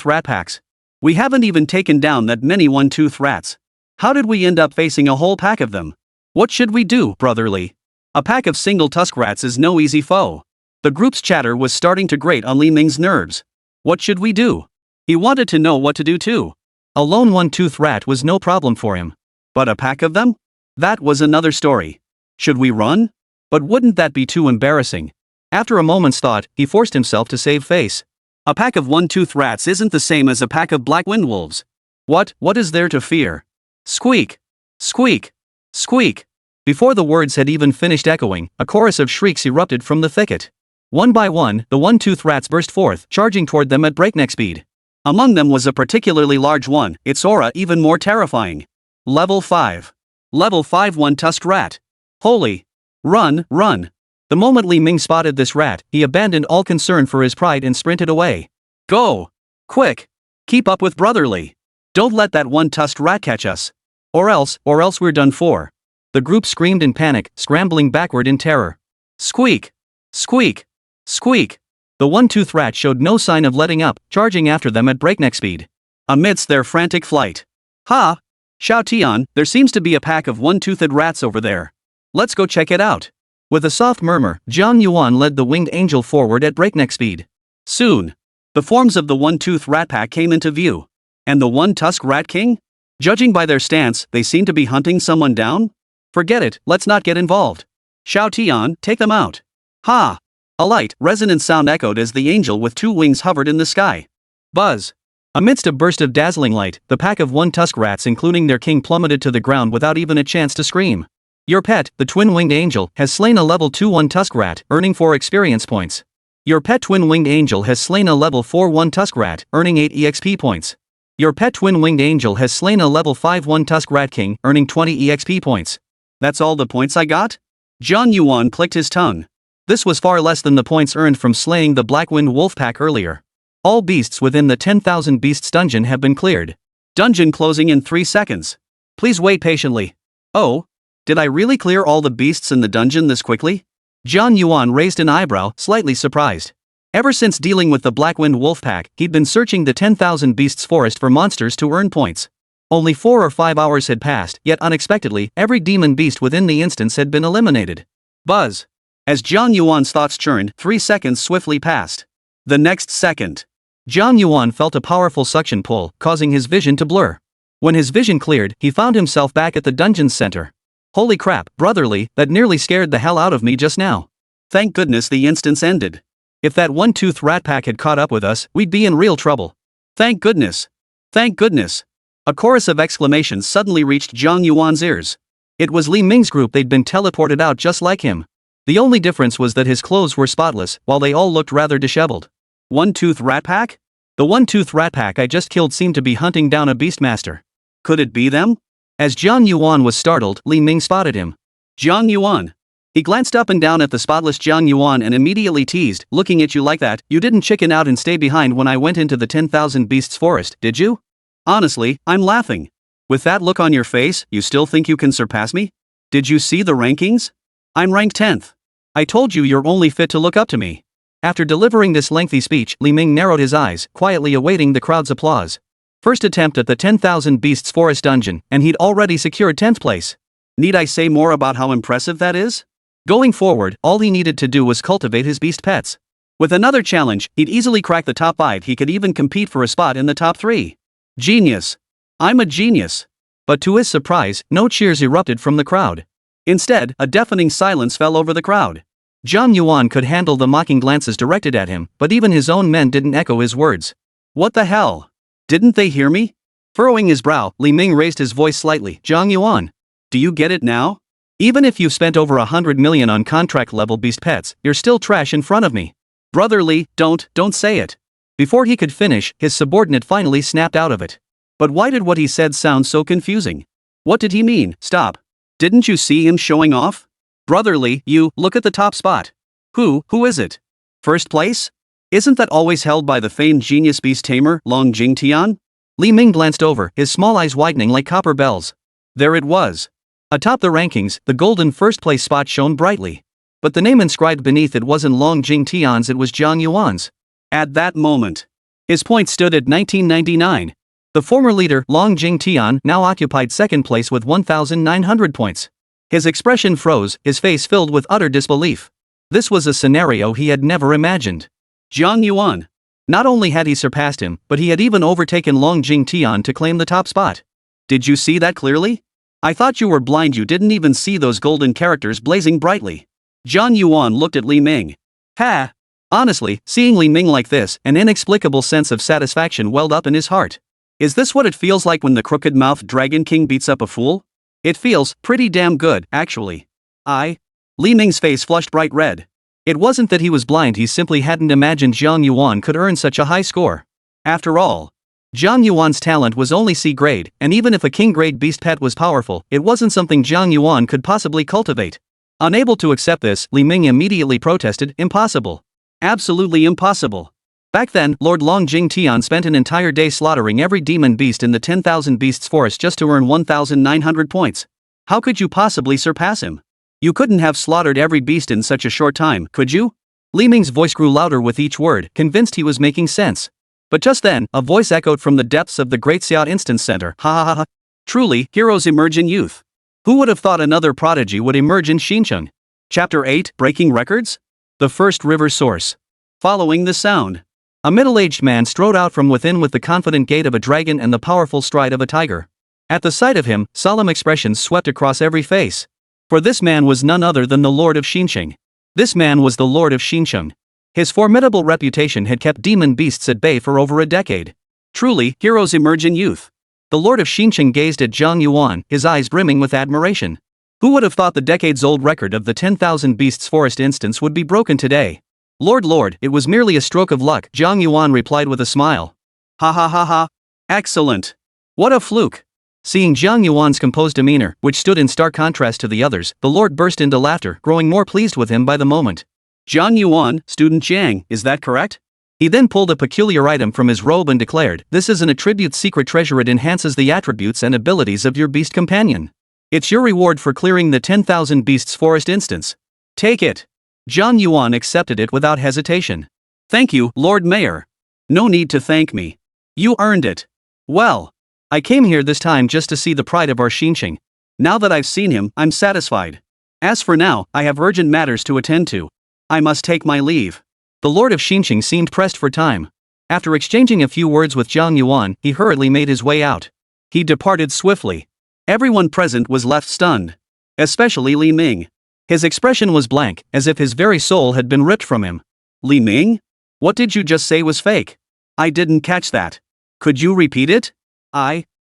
rat packs. We haven't even taken down that many one-tooth rats. How did we end up facing a whole pack of them? What should we do, brotherly? A pack of single-tusk rats is no easy foe. The group's chatter was starting to grate on Li Ming's nerves. What should we do? He wanted to know what to do too. A lone one-tooth rat was no problem for him. But a pack of them? That was another story. Should we run? But wouldn't that be too embarrassing? After a moment's thought, he forced himself to save face. A pack of one-tooth rats isn't the same as a pack of black-wind wolves. What is there to fear? Squeak! Squeak! Squeak! Before the words had even finished echoing, a chorus of shrieks erupted from the thicket. One by one, the one-tooth rats burst forth, charging toward them at breakneck speed. Among them was a particularly large one, its aura even more terrifying. Level 5. Level 5 one-tusked rat. Holy. Run, run. The moment Li Ming spotted this rat, he abandoned all concern for his pride and sprinted away. Go. Quick. Keep up with brotherly. Don't let that one-tusked rat catch us. Or else we're done for. The group screamed in panic, scrambling backward in terror. Squeak. Squeak. Squeak. The one-toothed rat showed no sign of letting up, charging after them at breakneck speed. Amidst their frantic flight. Ha! Xiao Tian, there seems to be a pack of one-toothed rats over there. Let's go check it out. With a soft murmur, Jiang Yuan led the winged angel forward at breakneck speed. Soon, the forms of the one-toothed rat pack came into view. And the one-tusked rat king? Judging by their stance, they seem to be hunting someone down? Forget it, let's not get involved. Xiao Tian, take them out. Ha! A light, resonant sound echoed as the angel with two wings hovered in the sky. Buzz. Amidst a burst of dazzling light, the pack of one-tusked rats including their king plummeted to the ground without even a chance to scream. Your pet, the twin-winged angel, has slain a level 2 one-tusked rat, earning 4 experience points. Your pet twin-winged angel has slain a level 4 one-tusked rat, earning 8 EXP points. Your pet twin-winged angel has slain a level 5 one-tusked rat king, earning 20 EXP points. That's all the points I got? Jiang Yuan clicked his tongue. This was far less than the points earned from slaying the Black-Wind Wolf pack earlier. All beasts within the 10,000 beasts dungeon have been cleared. Dungeon closing in 3 seconds. Please wait patiently. Oh? Did I really clear all the beasts in the dungeon this quickly? Jiang Yuan raised an eyebrow, slightly surprised. Ever since dealing with the Black-Wind Wolf pack, he'd been searching the 10,000 beasts forest for monsters to earn points. Only 4 or 5 hours had passed, yet unexpectedly, every demon beast within the instance had been eliminated. Buzz. As Jiang Yuan's thoughts churned, 3 seconds swiftly passed. The next second, Jiang Yuan felt a powerful suction pull, causing his vision to blur. When his vision cleared, he found himself back at the dungeon's center. Holy crap, brotherly, that nearly scared the hell out of me just now. Thank goodness the instance ended. If that one-toothed rat pack had caught up with us, we'd be in real trouble. Thank goodness. Thank goodness. A chorus of exclamations suddenly reached Jiang Yuan's ears. It was Li Ming's group. They'd been teleported out just like him. The only difference was that his clothes were spotless, while they all looked rather disheveled. One-toothed rat pack? The one-toothed rat pack I just killed seemed to be hunting down a beastmaster. Could it be them? As Jiang Yuan was startled, Li Ming spotted him. Jiang Yuan. He glanced up and down at the spotless Jiang Yuan and immediately teased, looking at you like that, you didn't chicken out and stay behind when I went into the 10,000 beasts forest, did you? Honestly, I'm laughing. With that look on your face, you still think you can surpass me? Did you see the rankings? I'm ranked 10th. I told you you're only fit to look up to me. After delivering this lengthy speech, Li Ming narrowed his eyes, quietly awaiting the crowd's applause. First attempt at the 10,000 beasts forest dungeon, and he'd already secured 10th place. Need I say more about how impressive that is? Going forward, all he needed to do was cultivate his beast pets. With another challenge, he'd easily crack the top 5. He could even compete for a spot in the top 3. Genius. I'm a genius. But to his surprise, no cheers erupted from the crowd. Instead, a deafening silence fell over the crowd. Jiang Yuan could handle the mocking glances directed at him, but even his own men didn't echo his words. What the hell? Didn't they hear me? Furrowing his brow, Li Ming raised his voice slightly. Jiang Yuan. Do you get it now? Even if you've spent over 100 million on contract-level beast pets, you're still trash in front of me. Brother Li, don't say it. Before he could finish, his subordinate finally snapped out of it. But why did what he said sound so confusing? What did he mean? Stop. Didn't you see him showing off? Brother Li, you, look at the top spot. Who is it? First place? Isn't that always held by the famed genius beast tamer, Long Jingtian? Li Ming glanced over, his small eyes widening like copper bells. There it was. Atop the rankings, the golden first-place spot shone brightly. But the name inscribed beneath it wasn't Long Jingtian's, it was Jiang Yuan's. At that moment, his points stood at 1999. The former leader, Long Jingtian, now occupied second place with 1,900 points. His expression froze, his face filled with utter disbelief. This was a scenario he had never imagined. Jiang Yuan. Not only had he surpassed him, but he had even overtaken Long Jingtian to claim the top spot. Did you see that clearly? I thought you were blind, you didn't even see those golden characters blazing brightly. Jiang Yuan looked at Li Ming. Ha! Honestly, seeing Li Ming like this, an inexplicable sense of satisfaction welled up in his heart. Is this what it feels like when the crooked-mouthed Dragon King beats up a fool? It feels pretty damn good, actually. Li Ming's face flushed bright red. It wasn't that he was blind, he simply hadn't imagined Jiang Yuan could earn such a high score. After all, Jiang Yuan's talent was only C grade, and even if a king grade beast pet was powerful, it wasn't something Jiang Yuan could possibly cultivate. Unable to accept this, Li Ming immediately protested, impossible. Absolutely impossible. Back then, Lord Long Jingtian spent an entire day slaughtering every demon beast in the 10,000 Beasts Forest just to earn 1,900 points. How could you possibly surpass him? You couldn't have slaughtered every beast in such a short time, could you? Li Ming's voice grew louder with each word, convinced he was making sense. But just then, a voice echoed from the depths of the Great Xiao Instance Center, ha ha ha ha. Truly, heroes emerge in youth. Who would have thought another prodigy would emerge in Xincheng? Chapter 8, Breaking Records? The First River Source. Following the sound. A middle-aged man strode out from within with the confident gait of a dragon and the powerful stride of a tiger. At the sight of him, solemn expressions swept across every face. For this man was none other than the Lord of Xincheng. This man was the Lord of Xincheng. His formidable reputation had kept demon beasts at bay for over a decade. Truly, heroes emerge in youth. The Lord of Xincheng gazed at Jiang Yuan, his eyes brimming with admiration. Who would have thought the decades-old record of the 10,000 Beasts Forest instance would be broken today? Lord, it was merely a stroke of luck, Jiang Yuan replied with a smile. Ha ha ha ha. Excellent. What a fluke. Seeing Jiang Yuan's composed demeanor, which stood in stark contrast to the others, the Lord burst into laughter, growing more pleased with him by the moment. Jiang Yuan, student Jiang, is that correct? He then pulled a peculiar item from his robe and declared, this is an attribute secret treasure. It enhances the attributes and abilities of your beast companion. It's your reward for clearing the 10,000 Beasts Forest instance. Take it. Jiang Yuan accepted it without hesitation. Thank you, Lord Mayor. No need to thank me. You earned it. Well, I came here this time just to see the pride of our Xincheng. Now that I've seen him, I'm satisfied. As for now, I have urgent matters to attend to. I must take my leave. The Lord of Xincheng seemed pressed for time. After exchanging a few words with Jiang Yuan, he hurriedly made his way out. He departed swiftly. Everyone present was left stunned. Especially Li Ming. His expression was blank, as if his very soul had been ripped from him. Li Ming? What did you just say was fake? I didn't catch that. Could you repeat it?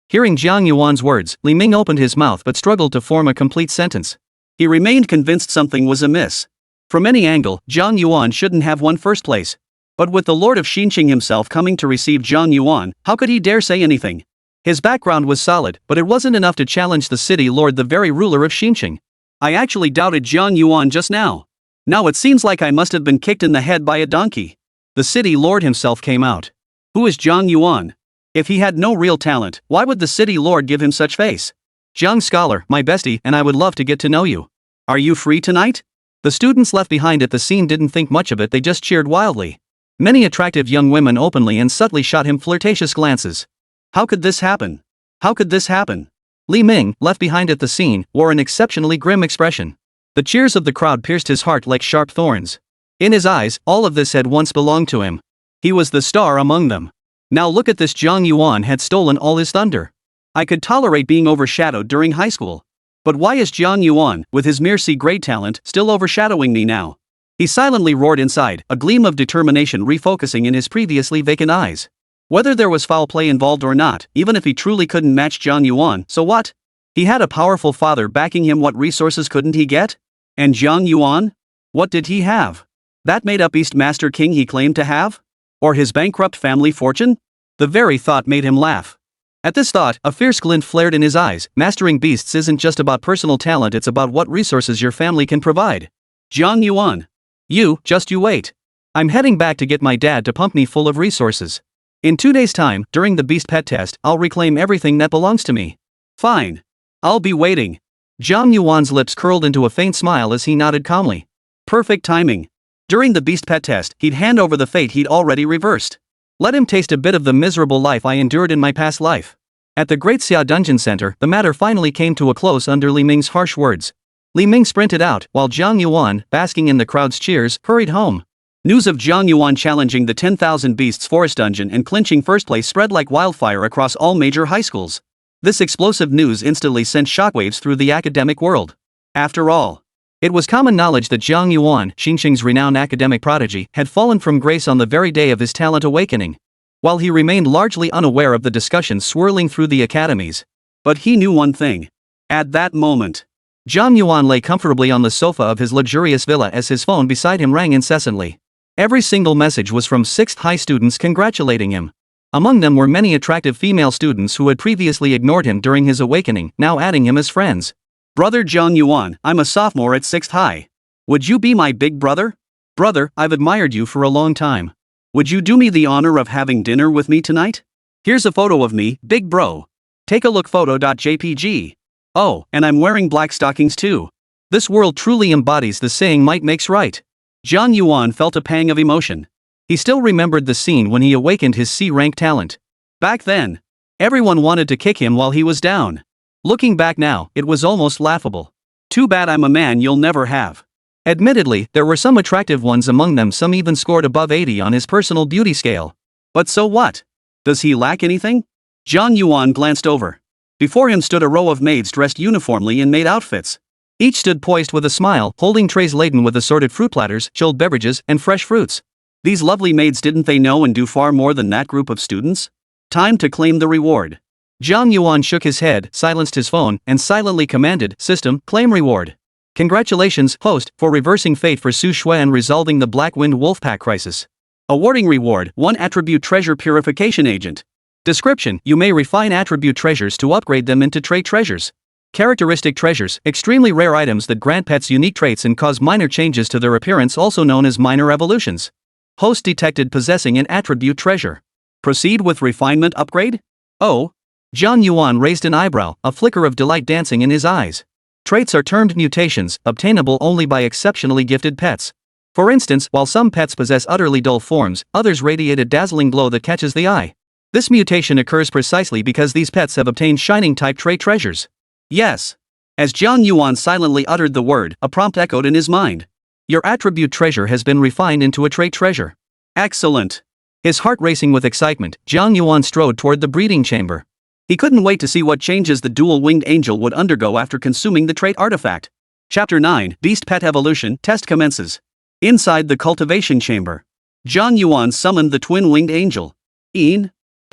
Hearing Jiang Yuan's words, Li Ming opened his mouth but struggled to form a complete sentence. He remained convinced something was amiss. From any angle, Jiang Yuan shouldn't have won first place. But with the Lord of Xincheng himself coming to receive Jiang Yuan, how could he dare say anything? His background was solid, but it wasn't enough to challenge the city lord, the very ruler of Xincheng. I actually doubted Jiang Yuan just now. Now it seems like I must have been kicked in the head by a donkey. The city lord himself came out. Who is Jiang Yuan? If he had no real talent, why would the city lord give him such face? Jiang Scholar, my bestie, and I would love to get to know you. Are you free tonight? The students left behind at the scene didn't think much of it, they just cheered wildly. Many attractive young women openly and subtly shot him flirtatious glances. How could this happen? How could this happen? Li Ming, left behind at the scene, wore an exceptionally grim expression. The cheers of the crowd pierced his heart like sharp thorns. In his eyes, all of this had once belonged to him. He was the star among them. Now look at this, Jiang Yuan had stolen all his thunder. I could tolerate being overshadowed during high school. But why is Jiang Yuan, with his mere C-grade talent, still overshadowing me now? He silently roared inside, a gleam of determination refocusing in his previously vacant eyes. Whether there was foul play involved or not, even if he truly couldn't match Jiang Yuan, so what? He had a powerful father backing him, what resources couldn't he get? And Jiang Yuan? What did he have? That made-up Beast Master King he claimed to have? Or his bankrupt family fortune? The very thought made him laugh. At this thought, a fierce glint flared in his eyes. Mastering beasts isn't just about personal talent, it's about what resources your family can provide. Jiang Yuan. You wait. I'm heading back to get my dad to pump me full of resources. In 2 days' time, during the beast pet test, I'll reclaim everything that belongs to me. Fine. I'll be waiting. Jiang Yuan's lips curled into a faint smile as he nodded calmly. Perfect timing. During the beast pet test, he'd hand over the fate he'd already reversed. Let him taste a bit of the miserable life I endured in my past life. At the Great Xiao Dungeon Center, the matter finally came to a close under Li Ming's harsh words. Li Ming sprinted out, while Jiang Yuan, basking in the crowd's cheers, hurried home. News of Jiang Yuan challenging the 10,000 Beasts Forest Dungeon and clinching first place spread like wildfire across all major high schools. This explosive news instantly sent shockwaves through the academic world. After all, it was common knowledge that Jiang Yuan, Xincheng's renowned academic prodigy, had fallen from grace on the very day of his talent awakening. While he remained largely unaware of the discussions swirling through the academies. But he knew one thing. At that moment, Jiang Yuan lay comfortably on the sofa of his luxurious villa as his phone beside him rang incessantly. Every single message was from 6th high students congratulating him. Among them were many attractive female students who had previously ignored him during his awakening, now adding him as friends. Brother Jiang Yuan, I'm a sophomore at 6th High. Would you be my big brother? Brother, I've admired you for a long time. Would you do me the honor of having dinner with me tonight? Here's a photo of me, big bro. Take a look photo.jpg. Oh, and I'm wearing black stockings too. This world truly embodies the saying might makes right. Jiang Yuan felt a pang of emotion. He still remembered the scene when he awakened his C-rank talent. Back then, everyone wanted to kick him while he was down. Looking back now, it was almost laughable. Too bad I'm a man you'll never have. Admittedly, there were some attractive ones among them, some even scored above 80 on his personal beauty scale. But so what? Does he lack anything? Jiang Yuan glanced over. Before him stood a row of maids dressed uniformly in maid outfits. Each stood poised with a smile, holding trays laden with assorted fruit platters, chilled beverages, and fresh fruits. These lovely maids, didn't they know and do far more than that group of students? Time to claim the reward. Jiang Yuan shook his head, silenced his phone, and silently commanded, "System, claim reward. Congratulations, host, for reversing fate for Su Shui and resolving the Black Wind Wolfpack crisis. Awarding reward, 1 attribute treasure purification agent. Description: you may refine attribute treasures to upgrade them into trait treasures. Characteristic treasures, extremely rare items that grant pets unique traits and cause minor changes to their appearance, also known as minor evolutions. Host detected possessing an attribute treasure. Proceed with refinement upgrade? Oh. Jiang Yuan raised an eyebrow, a flicker of delight dancing in his eyes. Traits are termed mutations, obtainable only by exceptionally gifted pets. For instance, while some pets possess utterly dull forms, others radiate a dazzling glow that catches the eye. This mutation occurs precisely because these pets have obtained shining-type trait treasures. Yes. As Jiang Yuan silently uttered the word, a prompt echoed in his mind. Your attribute treasure has been refined into a trait treasure. Excellent. His heart racing with excitement, Jiang Yuan strode toward the breeding chamber. He couldn't wait to see what changes the dual-winged angel would undergo after consuming the trait artifact. Chapter 9, Beast Pet Evolution, Test commences. Inside the cultivation chamber, Jiang Yuan summoned the twin-winged angel. The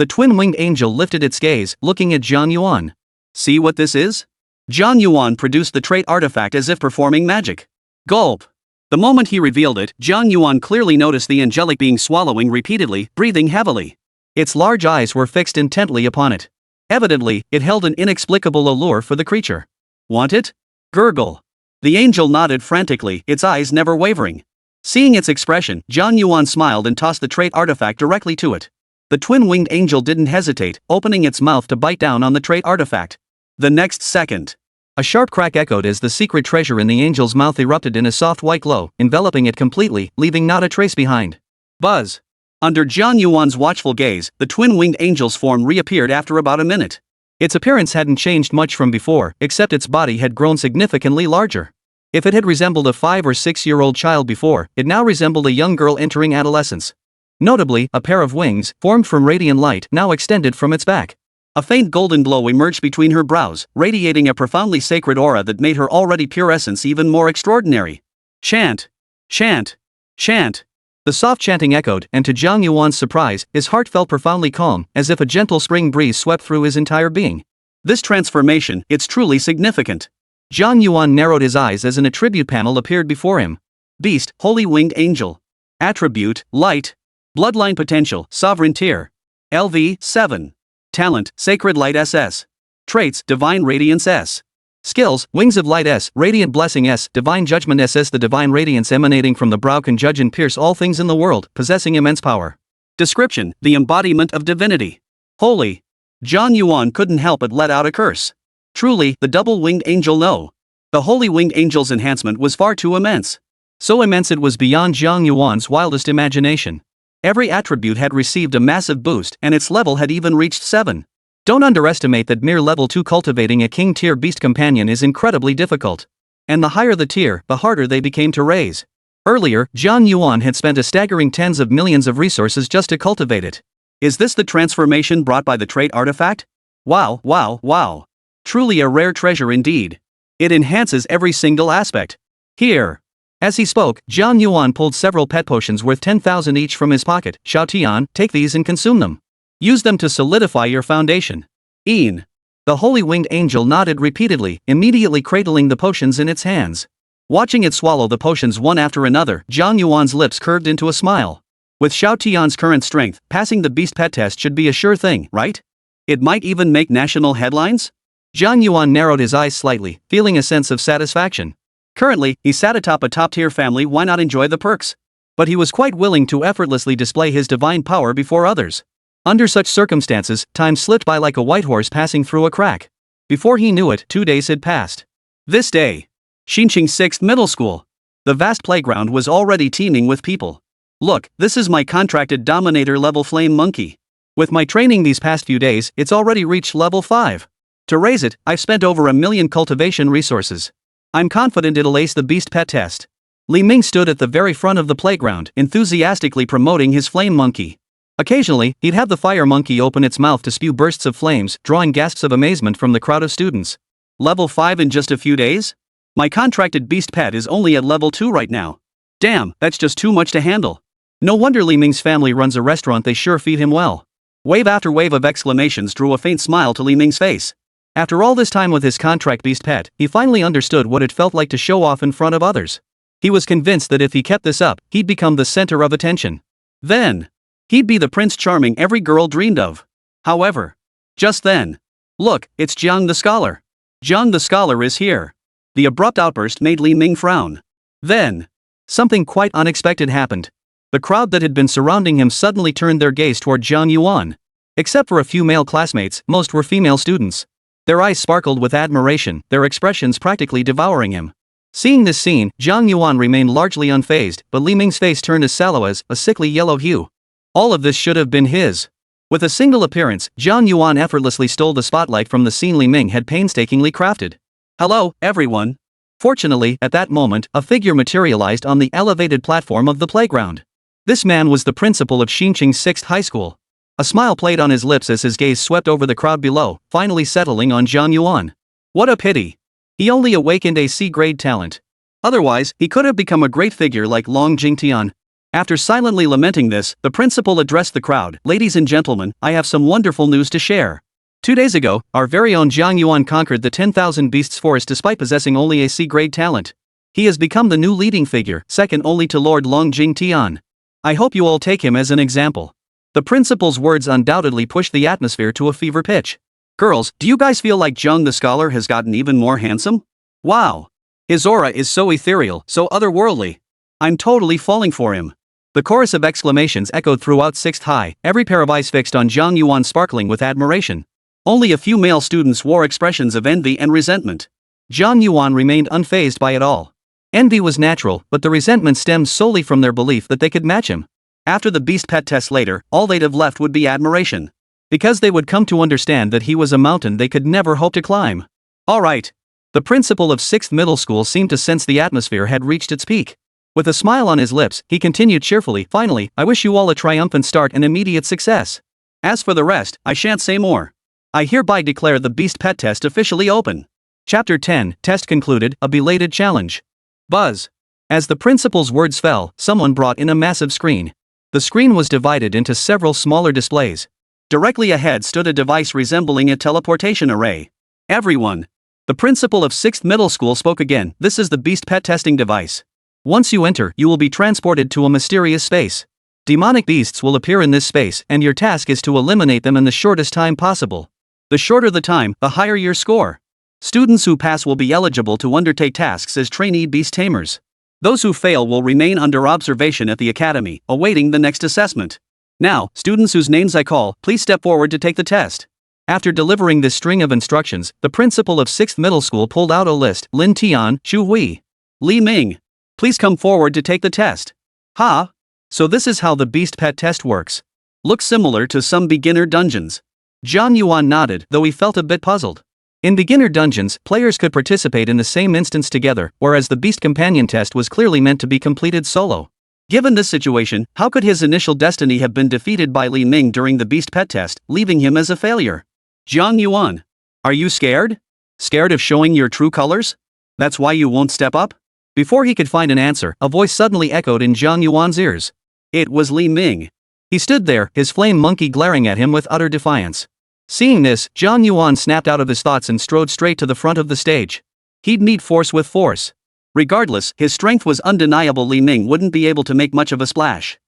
twin-winged angel lifted its gaze, looking at Jiang Yuan. See what this is? Jiang Yuan produced the trait artifact as if performing magic. Gulp. The moment he revealed it, Jiang Yuan clearly noticed the angelic being swallowing repeatedly, breathing heavily. Its large eyes were fixed intently upon it. Evidently, it held an inexplicable allure for the creature. Want it? Gurgle. The angel nodded frantically, its eyes never wavering. Seeing its expression, Jiang Yuan smiled and tossed the trait artifact directly to it. The twin-winged angel didn't hesitate, opening its mouth to bite down on the trait artifact. The next second, a sharp crack echoed as the secret treasure in the angel's mouth erupted in a soft white glow, enveloping it completely, leaving not a trace behind. Buzz. Under Jiang Yuan's watchful gaze, the twin-winged angel's form reappeared after about a minute. Its appearance hadn't changed much from before, except its body had grown significantly larger. If it had resembled a 5 or 6-year-old child before, it now resembled a young girl entering adolescence. Notably, a pair of wings, formed from radiant light, now extended from its back. A faint golden glow emerged between her brows, radiating a profoundly sacred aura that made her already pure essence even more extraordinary. Chant! Chant! Chant! The soft chanting echoed, and to Jiang Yuan's surprise, his heart felt profoundly calm, as if a gentle spring breeze swept through his entire being. This transformation, it's truly significant. Jiang Yuan narrowed his eyes as an attribute panel appeared before him. Beast, Holy Winged Angel. Attribute, Light. Bloodline Potential, Sovereign Tier. LV, 7. Talent, Sacred Light SS. Traits, Divine Radiance S. Skills, Wings of Light S, Radiant Blessing S, Divine Judgment SS. The divine radiance emanating from the brow can judge and pierce all things in the world, possessing immense power. Description, the embodiment of divinity. Holy. Jiang Yuan couldn't help but let out a curse. Truly, the double-winged angel no. The Holy Winged Angel's enhancement was far too immense. So immense it was beyond Jiang Yuan's wildest imagination. Every attribute had received a massive boost, and its level had even reached 7. Don't underestimate that mere level 2 cultivating a king-tier beast companion is incredibly difficult. And the higher the tier, the harder they became to raise. Earlier, Jiang Yuan had spent a staggering tens of millions of resources just to cultivate it. Is this the transformation brought by the trait artifact? Wow, wow, wow. Truly a rare treasure indeed. It enhances every single aspect. Here. As he spoke, Jiang Yuan pulled several pet potions worth 10,000 each from his pocket. Xiao Tian, take these and consume them. Use them to solidify your foundation. The Holy Winged Angel nodded repeatedly, immediately cradling the potions in its hands. Watching it swallow the potions one after another, Jiang Yuan's lips curved into a smile. With Xiao Tian's current strength, passing the beast pet test should be a sure thing, right? It might even make national headlines? Jiang Yuan narrowed his eyes slightly, feeling a sense of satisfaction. Currently, he sat atop a top-tier family, why not enjoy the perks? But he was quite willing to effortlessly display his divine power before others. Under such circumstances, time slipped by like a white horse passing through a crack. Before he knew it, 2 days had passed. This day, Xinqing 6th Middle School. The vast playground was already teeming with people. Look, this is my contracted dominator level flame monkey. With my training these past few days, it's already reached level 5. To raise it, I've spent over 1 million cultivation resources. I'm confident it'll ace the beast pet test. Li Ming stood at the very front of the playground, enthusiastically promoting his flame monkey. Occasionally, he'd have the fire monkey open its mouth to spew bursts of flames, drawing gasps of amazement from the crowd of students. Level 5 in just a few days? My contracted beast pet is only at level 2 right now. Damn, that's just too much to handle. No wonder Li Ming's family runs a restaurant, they sure feed him well. Wave after wave of exclamations drew a faint smile to Li Ming's face. After all this time with his contract beast pet, he finally understood what it felt like to show off in front of others. He was convinced that if he kept this up, he'd become the center of attention. Then, he'd be the Prince Charming every girl dreamed of. However, just then, look, it's Jiang the Scholar. Jiang the Scholar is here. The abrupt outburst made Li Ming frown. Then, something quite unexpected happened. The crowd that had been surrounding him suddenly turned their gaze toward Jiang Yuan. Except for a few male classmates, most were female students. Their eyes sparkled with admiration, their expressions practically devouring him. Seeing this scene, Jiang Yuan remained largely unfazed, but Li Ming's face turned as sallow as a sickly yellow hue. All of this should have been his. With a single appearance, Jiang Yuan effortlessly stole the spotlight from the scene Li Ming had painstakingly crafted. Hello, everyone. Fortunately, at that moment, a figure materialized on the elevated platform of the playground. This man was the principal of Xinqing 6th High School. A smile played on his lips as his gaze swept over the crowd below, finally settling on Jiang Yuan. What a pity. He only awakened a C-grade talent. Otherwise, he could have become a great figure like Long Jingtian. After silently lamenting this, the principal addressed the crowd. Ladies and gentlemen, I have some wonderful news to share. 2 days ago, our very own Jiang Yuan conquered the 10,000 Beasts Forest despite possessing only a C-grade talent. He has become the new leading figure, second only to Lord Long Jingtian. I hope you all take him as an example. The principal's words undoubtedly pushed the atmosphere to a fever pitch. Girls, do you guys feel like Jiang the Scholar has gotten even more handsome? Wow. His aura is so ethereal, so otherworldly. I'm totally falling for him. The chorus of exclamations echoed throughout 6th High, every pair of eyes fixed on Jiang Yuan sparkling with admiration. Only a few male students wore expressions of envy and resentment. Jiang Yuan remained unfazed by it all. Envy was natural, but the resentment stemmed solely from their belief that they could match him. After the beast pet test later, all they'd have left would be admiration. Because they would come to understand that he was a mountain they could never hope to climb. Alright. The principal of 6th Middle School seemed to sense the atmosphere had reached its peak. With a smile on his lips, he continued cheerfully, finally, I wish you all a triumphant start and immediate success. As for the rest, I shan't say more. I hereby declare the beast pet test officially open. Chapter 10, Test concluded, a belated challenge. Buzz. As the principal's words fell, someone brought in a massive screen. The screen was divided into several smaller displays. Directly ahead stood a device resembling a teleportation array. Everyone. The principal of 6th Middle School spoke again, this is the beast pet testing device. Once you enter, you will be transported to a mysterious space. Demonic beasts will appear in this space, and your task is to eliminate them in the shortest time possible. The shorter the time, the higher your score. Students who pass will be eligible to undertake tasks as trainee beast tamers. Those who fail will remain under observation at the academy, awaiting the next assessment. Now, students whose names I call, please step forward to take the test. After delivering this string of instructions, the principal of 6th Middle School pulled out a list, Lin Tian, Chu Hui, Li Ming. Please come forward to take the test. Ha! So this is how the beast pet test works. Looks similar to some beginner dungeons. Jiang Yuan nodded, though he felt a bit puzzled. In beginner dungeons, players could participate in the same instance together, whereas the beast companion test was clearly meant to be completed solo. Given this situation, how could his initial destiny have been defeated by Li Ming during the beast pet test, leaving him as a failure? Jiang Yuan. Are you scared? Scared of showing your true colors? That's why you won't step up? Before he could find an answer, a voice suddenly echoed in Jiang Yuan's ears. It was Li Ming. He stood there, his flame monkey glaring at him with utter defiance. Seeing this, Jiang Yuan snapped out of his thoughts and strode straight to the front of the stage. He'd meet force with force. Regardless, his strength was undeniable. Li Ming wouldn't be able to make much of a splash.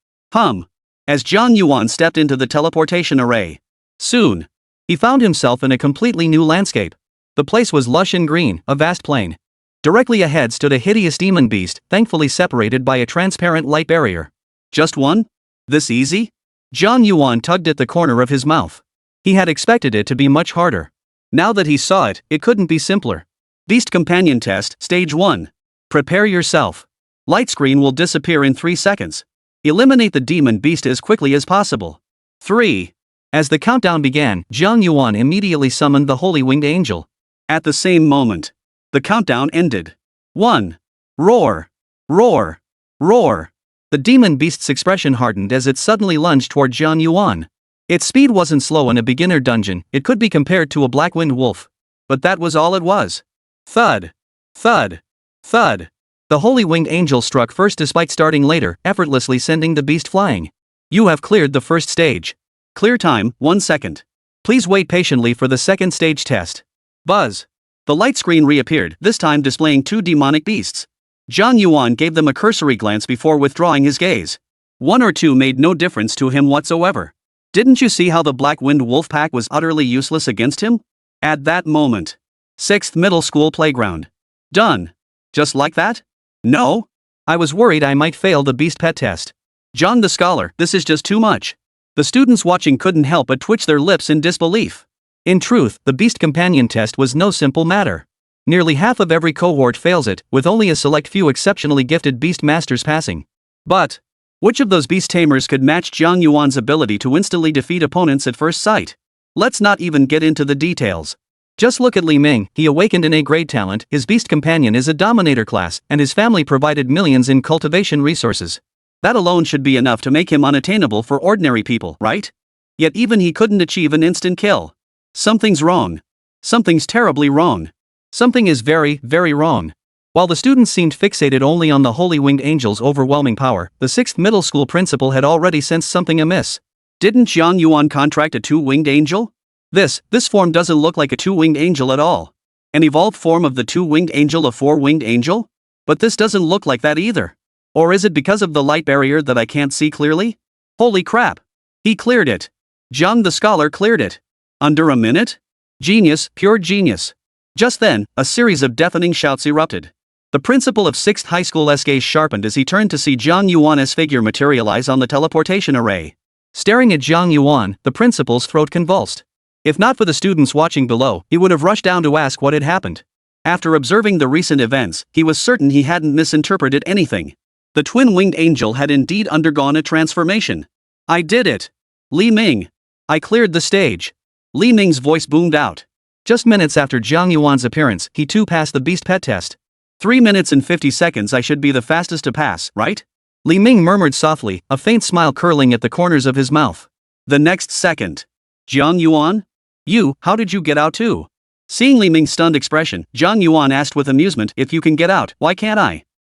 as Jiang Yuan stepped into the teleportation array. Soon, he found himself in a completely new landscape. The place was lush and green, a vast plain. Directly ahead stood a hideous demon beast, thankfully separated by a transparent light barrier. Just one? This easy? Jiang Yuan tugged at the corner of his mouth. He had expected it to be much harder. Now that he saw it, it couldn't be simpler. Beast Companion Test, Stage 1. Prepare yourself. Light screen will disappear in 3 seconds. Eliminate the demon beast as quickly as possible. 3. As the countdown began, Jiang Yuan immediately summoned the Holy Winged Angel. At the same moment, the countdown ended. 1. Roar! Roar! Roar! The demon beast's expression hardened as it suddenly lunged toward Jiang Yuan. Its speed wasn't slow in a beginner dungeon, it could be compared to a black-winged wolf. But that was all it was. Thud! Thud! Thud! The Holy Winged Angel struck first despite starting later, effortlessly sending the beast flying. You have cleared the first stage. Clear time, 1 second. Please wait patiently for the second stage test. Buzz! The light screen reappeared, this time displaying 2 demonic beasts. Jiang Yuan gave them a cursory glance before withdrawing his gaze. 1 or 2 made no difference to him whatsoever. Didn't you see how the Black-Winged Wolf Pack was utterly useless against him? At that moment. 6th middle school playground. Done. Just like that? No? I was worried I might fail the beast pet test. John the Scholar, this is just too much. The students watching couldn't help but twitch their lips in disbelief. In truth, the beast companion test was no simple matter. Nearly half of every cohort fails it, with only a select few exceptionally gifted beast masters passing. But which of those beast tamers could match Jiang Yuan's ability to instantly defeat opponents at first sight? Let's not even get into the details. Just look at Li Ming, he awakened an A-grade talent, his beast companion is a dominator class, and his family provided millions in cultivation resources. That alone should be enough to make him unattainable for ordinary people, right? Yet even he couldn't achieve an instant kill. Something's wrong. Something's terribly wrong. Something is very, very wrong. While the students seemed fixated only on the Holy Winged Angel's overwhelming power, the 6th middle school principal had already sensed something amiss. Didn't Jiang Yuan contract a 2-winged angel? This form doesn't look like a 2-winged angel at all. An evolved form of the 2-winged angel, a 4-winged angel? But this doesn't look like that either. Or is it because of the light barrier that I can't see clearly? Holy crap! He cleared it. Jiang the Scholar cleared it. Under a minute? Genius, pure genius. Just then, a series of deafening shouts erupted. The principal of 6th high school's gaze sharpened as he turned to see Jiang Yuan's figure materialize on the teleportation array. Staring at Jiang Yuan, the principal's throat convulsed. If not for the students watching below, he would have rushed down to ask what had happened. After observing the recent events, he was certain he hadn't misinterpreted anything. The twin-winged angel had indeed undergone a transformation. I did it! Li Ming! I cleared the stage! Li Ming's voice boomed out. Just minutes after Jiang Yuan's appearance, he too passed the beast pet test. 3 minutes and 50 seconds I should be the fastest to pass, right? Li Ming murmured softly, a faint smile curling at the corners of his mouth. The next second. Jiang Yuan? How did you get out too? Seeing Li Ming's stunned expression, Jiang Yuan asked with amusement, if you can get out, why can't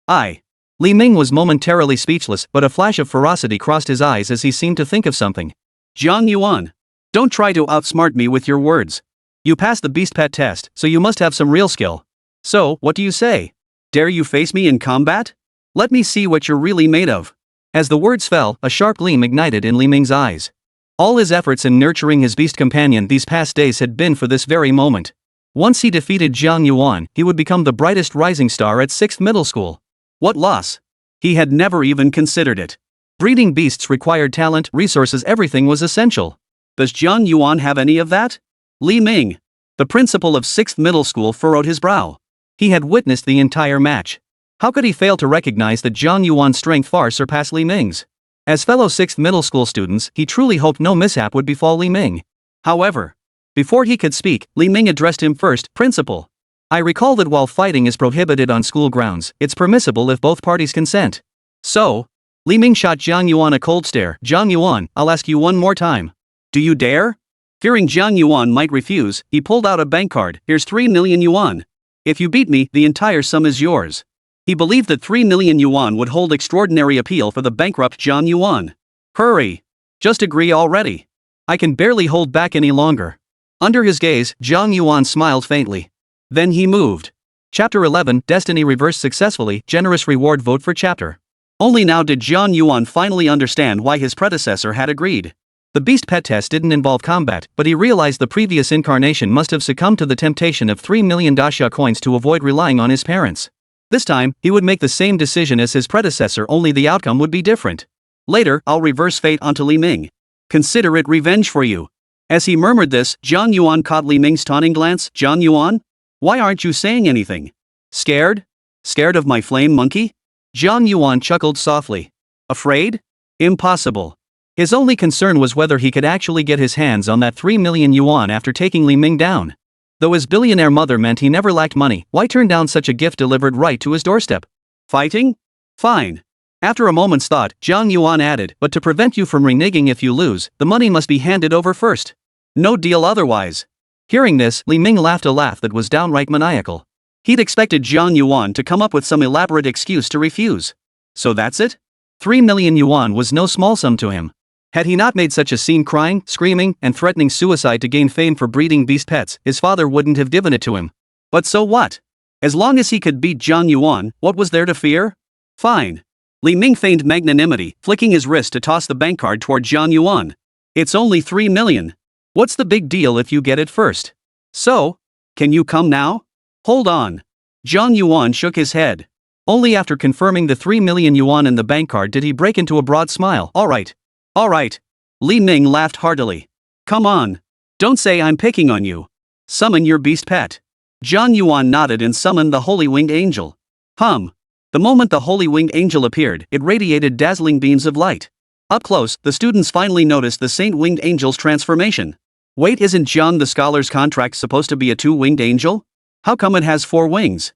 I? Li Ming was momentarily speechless, but a flash of ferocity crossed his eyes as he seemed to think of something. Jiang Yuan. Don't try to outsmart me with your words. You passed the beast pet test, so you must have some real skill. So, what do you say? Dare you face me in combat? Let me see what you're really made of. As the words fell, a sharp gleam ignited in Li Ming's eyes. All his efforts in nurturing his beast companion these past days had been for this very moment. Once he defeated Jiang Yuan, he would become the brightest rising star at 6th middle school. What loss? He had never even considered it. Breeding beasts required talent, resources, everything was essential. Does Jiang Yuan have any of that? Li Ming, the principal of 6th middle school, furrowed his brow. He had witnessed the entire match. How could he fail to recognize that Jiang Yuan's strength far surpassed Li Ming's? As fellow 6th middle school students, he truly hoped no mishap would befall Li Ming. However, before he could speak, Li Ming addressed him first. Principal. I recall that while fighting is prohibited on school grounds, it's permissible if both parties consent. So? Li Ming shot Jiang Yuan a cold stare. Jiang Yuan, I'll ask you one more time. Do you dare? Fearing Jiang Yuan might refuse, he pulled out a bank card. Here's 3 million yuan. If you beat me, the entire sum is yours. He believed that 3 million yuan would hold extraordinary appeal for the bankrupt Jiang Yuan. Hurry! Just agree already. I can barely hold back any longer. Under his gaze, Jiang Yuan smiled faintly. Then he moved. Chapter 11, Destiny reversed successfully, generous reward, vote for chapter. Only now did Jiang Yuan finally understand why his predecessor had agreed. The beast pet test didn't involve combat, but he realized the previous incarnation must have succumbed to the temptation of 3 million daxia coins to avoid relying on his parents. This time, he would make the same decision as his predecessor, only the outcome would be different. Later, I'll reverse fate onto Li Ming. Consider it revenge for you. As he murmured this, Jiang Yuan caught Li Ming's taunting glance. Jiang Yuan? Why aren't you saying anything? Scared? Scared of my flame monkey? Jiang Yuan chuckled softly. Afraid? Impossible. His only concern was whether he could actually get his hands on that 3 million yuan after taking Li Ming down. Though his billionaire mother meant he never lacked money, why turn down such a gift delivered right to his doorstep? Fighting? Fine. After a moment's thought, Jiang Yuan added, but to prevent you from reneging if you lose, the money must be handed over first. No deal otherwise. Hearing this, Li Ming laughed a laugh that was downright maniacal. He'd expected Jiang Yuan to come up with some elaborate excuse to refuse. So that's it? 3 million yuan was no small sum to him. Had he not made such a scene crying, screaming, and threatening suicide to gain fame for breeding beast pets, his father wouldn't have given it to him. But so what? As long as he could beat Jiang Yuan, what was there to fear? Fine. Li Ming feigned magnanimity, flicking his wrist to toss the bank card toward Jiang Yuan. It's only 3 million. What's the big deal if you get it first? So? Can you come now? Hold on. Jiang Yuan shook his head. Only after confirming the 3 million yuan in the bank card did he break into a broad smile. Alright. Alright. Li Ming laughed heartily. Come on. Don't say I'm picking on you. Summon your beast pet. Jiang Yuan nodded and summoned the holy winged angel. The moment the holy winged angel appeared, it radiated dazzling beams of light. Up close, the students finally noticed the saint winged angel's transformation. Wait, isn't Jiang the scholar's contract supposed to be a 2-winged angel? How come it has 4 wings?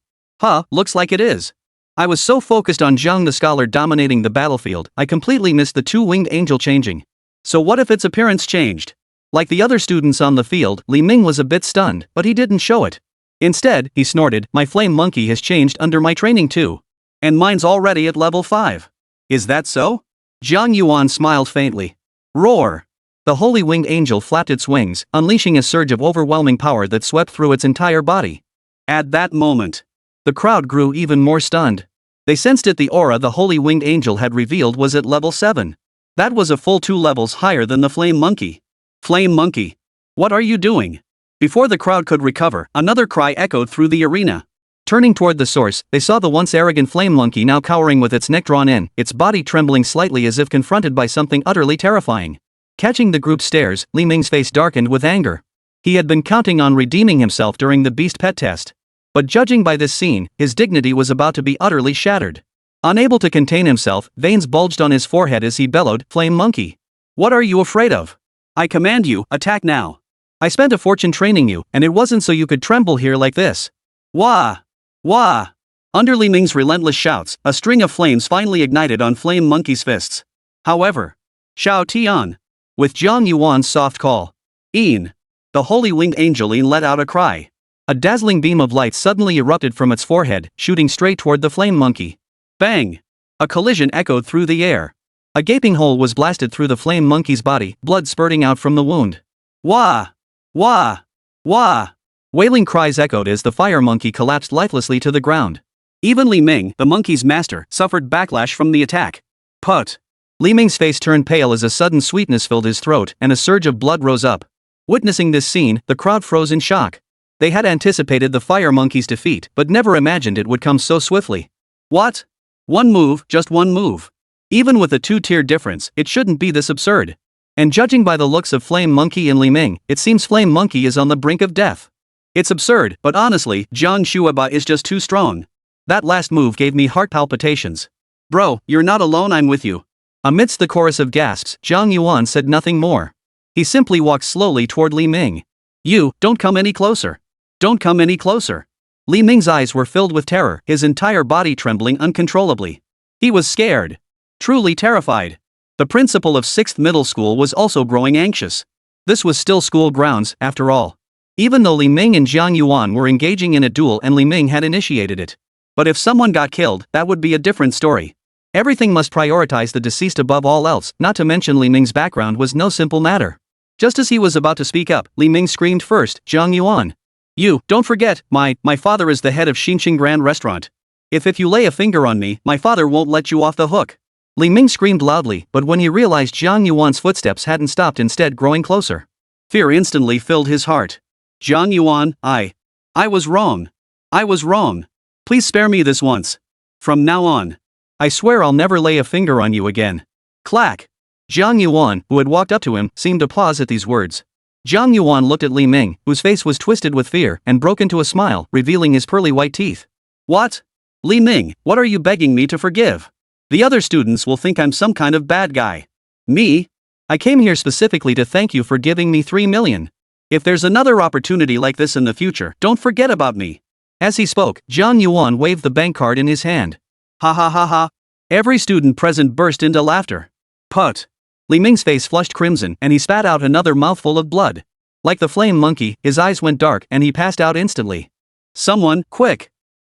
Looks like it is. I was so focused on Jiang the scholar dominating the battlefield, I completely missed the 2-winged angel changing. So what if its appearance changed? Like the other students on the field, Li Ming was a bit stunned, but he didn't show it. Instead, he snorted, my flame monkey has changed under my training too. And mine's already at level 5. Is that so? Jiang Yuan smiled faintly. Roar! The holy winged angel flapped its wings, unleashing a surge of overwhelming power that swept through its entire body. At that moment, the crowd grew even more stunned. They sensed it, the aura the holy winged angel had revealed was at level 7. That was a full 2 levels higher than the flame monkey. Flame monkey! What are you doing? Before the crowd could recover, another cry echoed through the arena. Turning toward the source, they saw the once arrogant flame monkey now cowering with its neck drawn in, its body trembling slightly as if confronted by something utterly terrifying. Catching the group's stares, Li Ming's face darkened with anger. He had been counting on redeeming himself during the beast pet test. But judging by this scene, his dignity was about to be utterly shattered. Unable to contain himself, veins bulged on his forehead as he bellowed, Flame monkey! What are you afraid of? I command you, attack now! I spent a fortune training you, and it wasn't so you could tremble here like this. Wah! Wah! Under Li Ming's relentless shouts, a string of flames finally ignited on Flame Monkey's fists. However, Xiao Tian! With Jiang Yuan's soft call, Een! The holy winged angel Een let out a cry. A dazzling beam of light suddenly erupted from its forehead, shooting straight toward the flame monkey. Bang! A collision echoed through the air. A gaping hole was blasted through the flame monkey's body, blood spurting out from the wound. Wah! Wah! Wah! Wailing cries echoed as the fire monkey collapsed lifelessly to the ground. Even Li Ming, the monkey's master, suffered backlash from the attack. Put! Li Ming's face turned pale as a sudden sweetness filled his throat and a surge of blood rose up. Witnessing this scene, the crowd froze in shock. They had anticipated the fire monkey's defeat, but never imagined it would come so swiftly. What? One move, just one move. Even with a 2-tier difference, it shouldn't be this absurd. And judging by the looks of Flame Monkey and Li Ming, it seems Flame Monkey is on the brink of death. It's absurd, but honestly, Jiang Shuaba is just too strong. That last move gave me heart palpitations. Bro, you're not alone, I'm with you. Amidst the chorus of gasps, Jiang Yuan said nothing more. He simply walked slowly toward Li Ming. You, don't come any closer. Don't come any closer. Li Ming's eyes were filled with terror, his entire body trembling uncontrollably. He was scared. Truly terrified. The principal of 6th middle school was also growing anxious. This was still school grounds, after all. Even though Li Ming and Jiang Yuan were engaging in a duel and Li Ming had initiated it. But if someone got killed, that would be a different story. Everything must prioritize the deceased above all else, not to mention Li Ming's background was no simple matter. Just as he was about to speak up, Li Ming screamed first, Jiang Yuan. You, don't forget, my father is the head of Xinqing Grand Restaurant. If you lay a finger on me, my father won't let you off the hook. Li Ming screamed loudly, but when he realized Jiang Yuan's footsteps hadn't stopped, instead growing closer, fear instantly filled his heart. Jiang Yuan, I was wrong. I was wrong. Please spare me this once. From now on, I swear I'll never lay a finger on you again. Clack. Jiang Yuan, who had walked up to him, seemed to pause at these words. Jiang Yuan looked at Li Ming, whose face was twisted with fear, and broke into a smile, revealing his pearly white teeth. What? Li Ming, what are you begging me to forgive? The other students will think I'm some kind of bad guy. Me? I came here specifically to thank you for giving me 3 million. If there's another opportunity like this in the future, don't forget about me. As he spoke, Jiang Yuan waved the bank card in his hand. Ha ha ha ha. Every student present burst into laughter. Put. Li Ming's face flushed crimson, and he spat out another mouthful of blood. Like the flame monkey, his eyes went dark and he passed out instantly. Someone,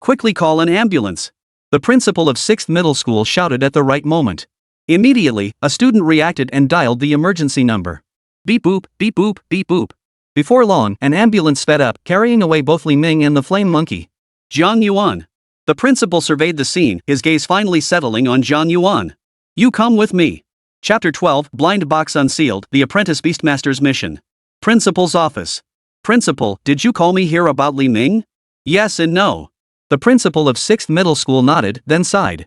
quickly call an ambulance. The principal of 6th middle school shouted at the right moment. Immediately, a student reacted and dialed the emergency number. Beep boop, beep boop, beep boop. Before long, an ambulance sped up, carrying away both Li Ming and the flame monkey. Jiang Yuan. The principal surveyed the scene, his gaze finally settling on Jiang Yuan. You come with me. Chapter 12, Blind Box Unsealed, The Apprentice Beastmaster's Mission. Principal's Office. Principal, did you call me here about Li Ming? Yes and no. The principal of 6th middle school nodded, then sighed.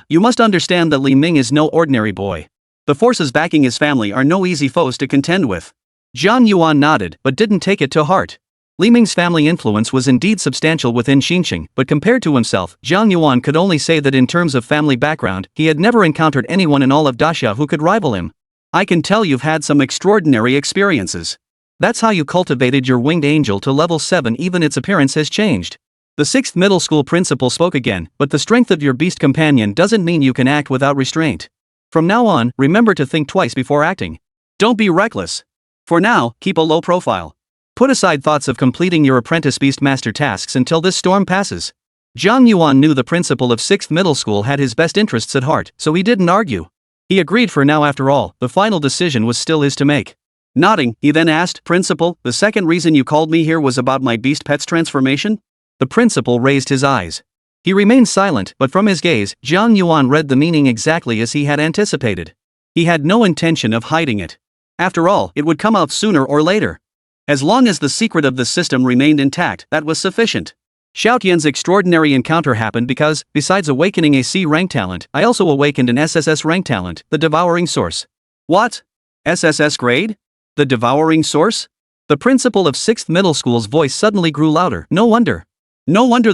You must understand that Li Ming is no ordinary boy. The forces backing his family are no easy foes to contend with. Jiang Yuan nodded, but didn't take it to heart. Li Ming's family influence was indeed substantial within Xinjiang, but compared to himself, Jiang Yuan could only say that in terms of family background, he had never encountered anyone in all of Daxia who could rival him. I can tell you've had some extraordinary experiences. That's how you cultivated your winged angel to level 7. Even its appearance has changed. The 6th middle school principal spoke again, but the strength of your beast companion doesn't mean you can act without restraint. From now on, remember to think twice before acting. Don't be reckless. For now, keep a low profile. Put aside thoughts of completing your apprentice beastmaster tasks until this storm passes. Jiang Yuan knew the principal of 6th middle school had his best interests at heart, so he didn't argue. He agreed for now. After all, the final decision was still his to make. Nodding, he then asked, Principal, the second reason you called me here was about my beast pet's transformation? The principal raised his eyes. He remained silent, but from his gaze, Jiang Yuan read the meaning exactly as he had anticipated. He had no intention of hiding it. After all, it would come out sooner or later. As long as the secret of the system remained intact, that was sufficient. Xiao Tian's extraordinary encounter happened because, besides awakening a C-rank talent, I also awakened an SSS rank talent, the Devouring source. What? SSS grade? The Devouring source? The principal of 6th middle school's voice suddenly grew louder. No wonder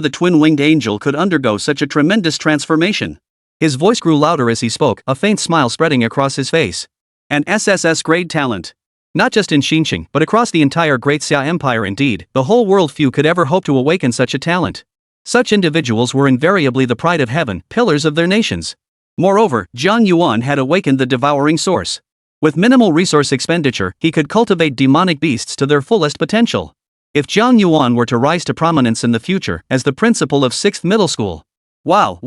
the twin-winged angel could undergo such a tremendous transformation. His voice grew louder as he spoke, a faint smile spreading across his face. An SSS grade talent. Not just in Xinjiang, but across the entire Great Xia Empire. Indeed, the whole world, few could ever hope to awaken such a talent. Such individuals were invariably the pride of heaven, pillars of their nations. Moreover, Jiang Yuan had awakened the Devouring source. With minimal resource expenditure, he could cultivate demonic beasts to their fullest potential. If Jiang Yuan were to rise to prominence in the future as the principal of 6th middle school. Wow.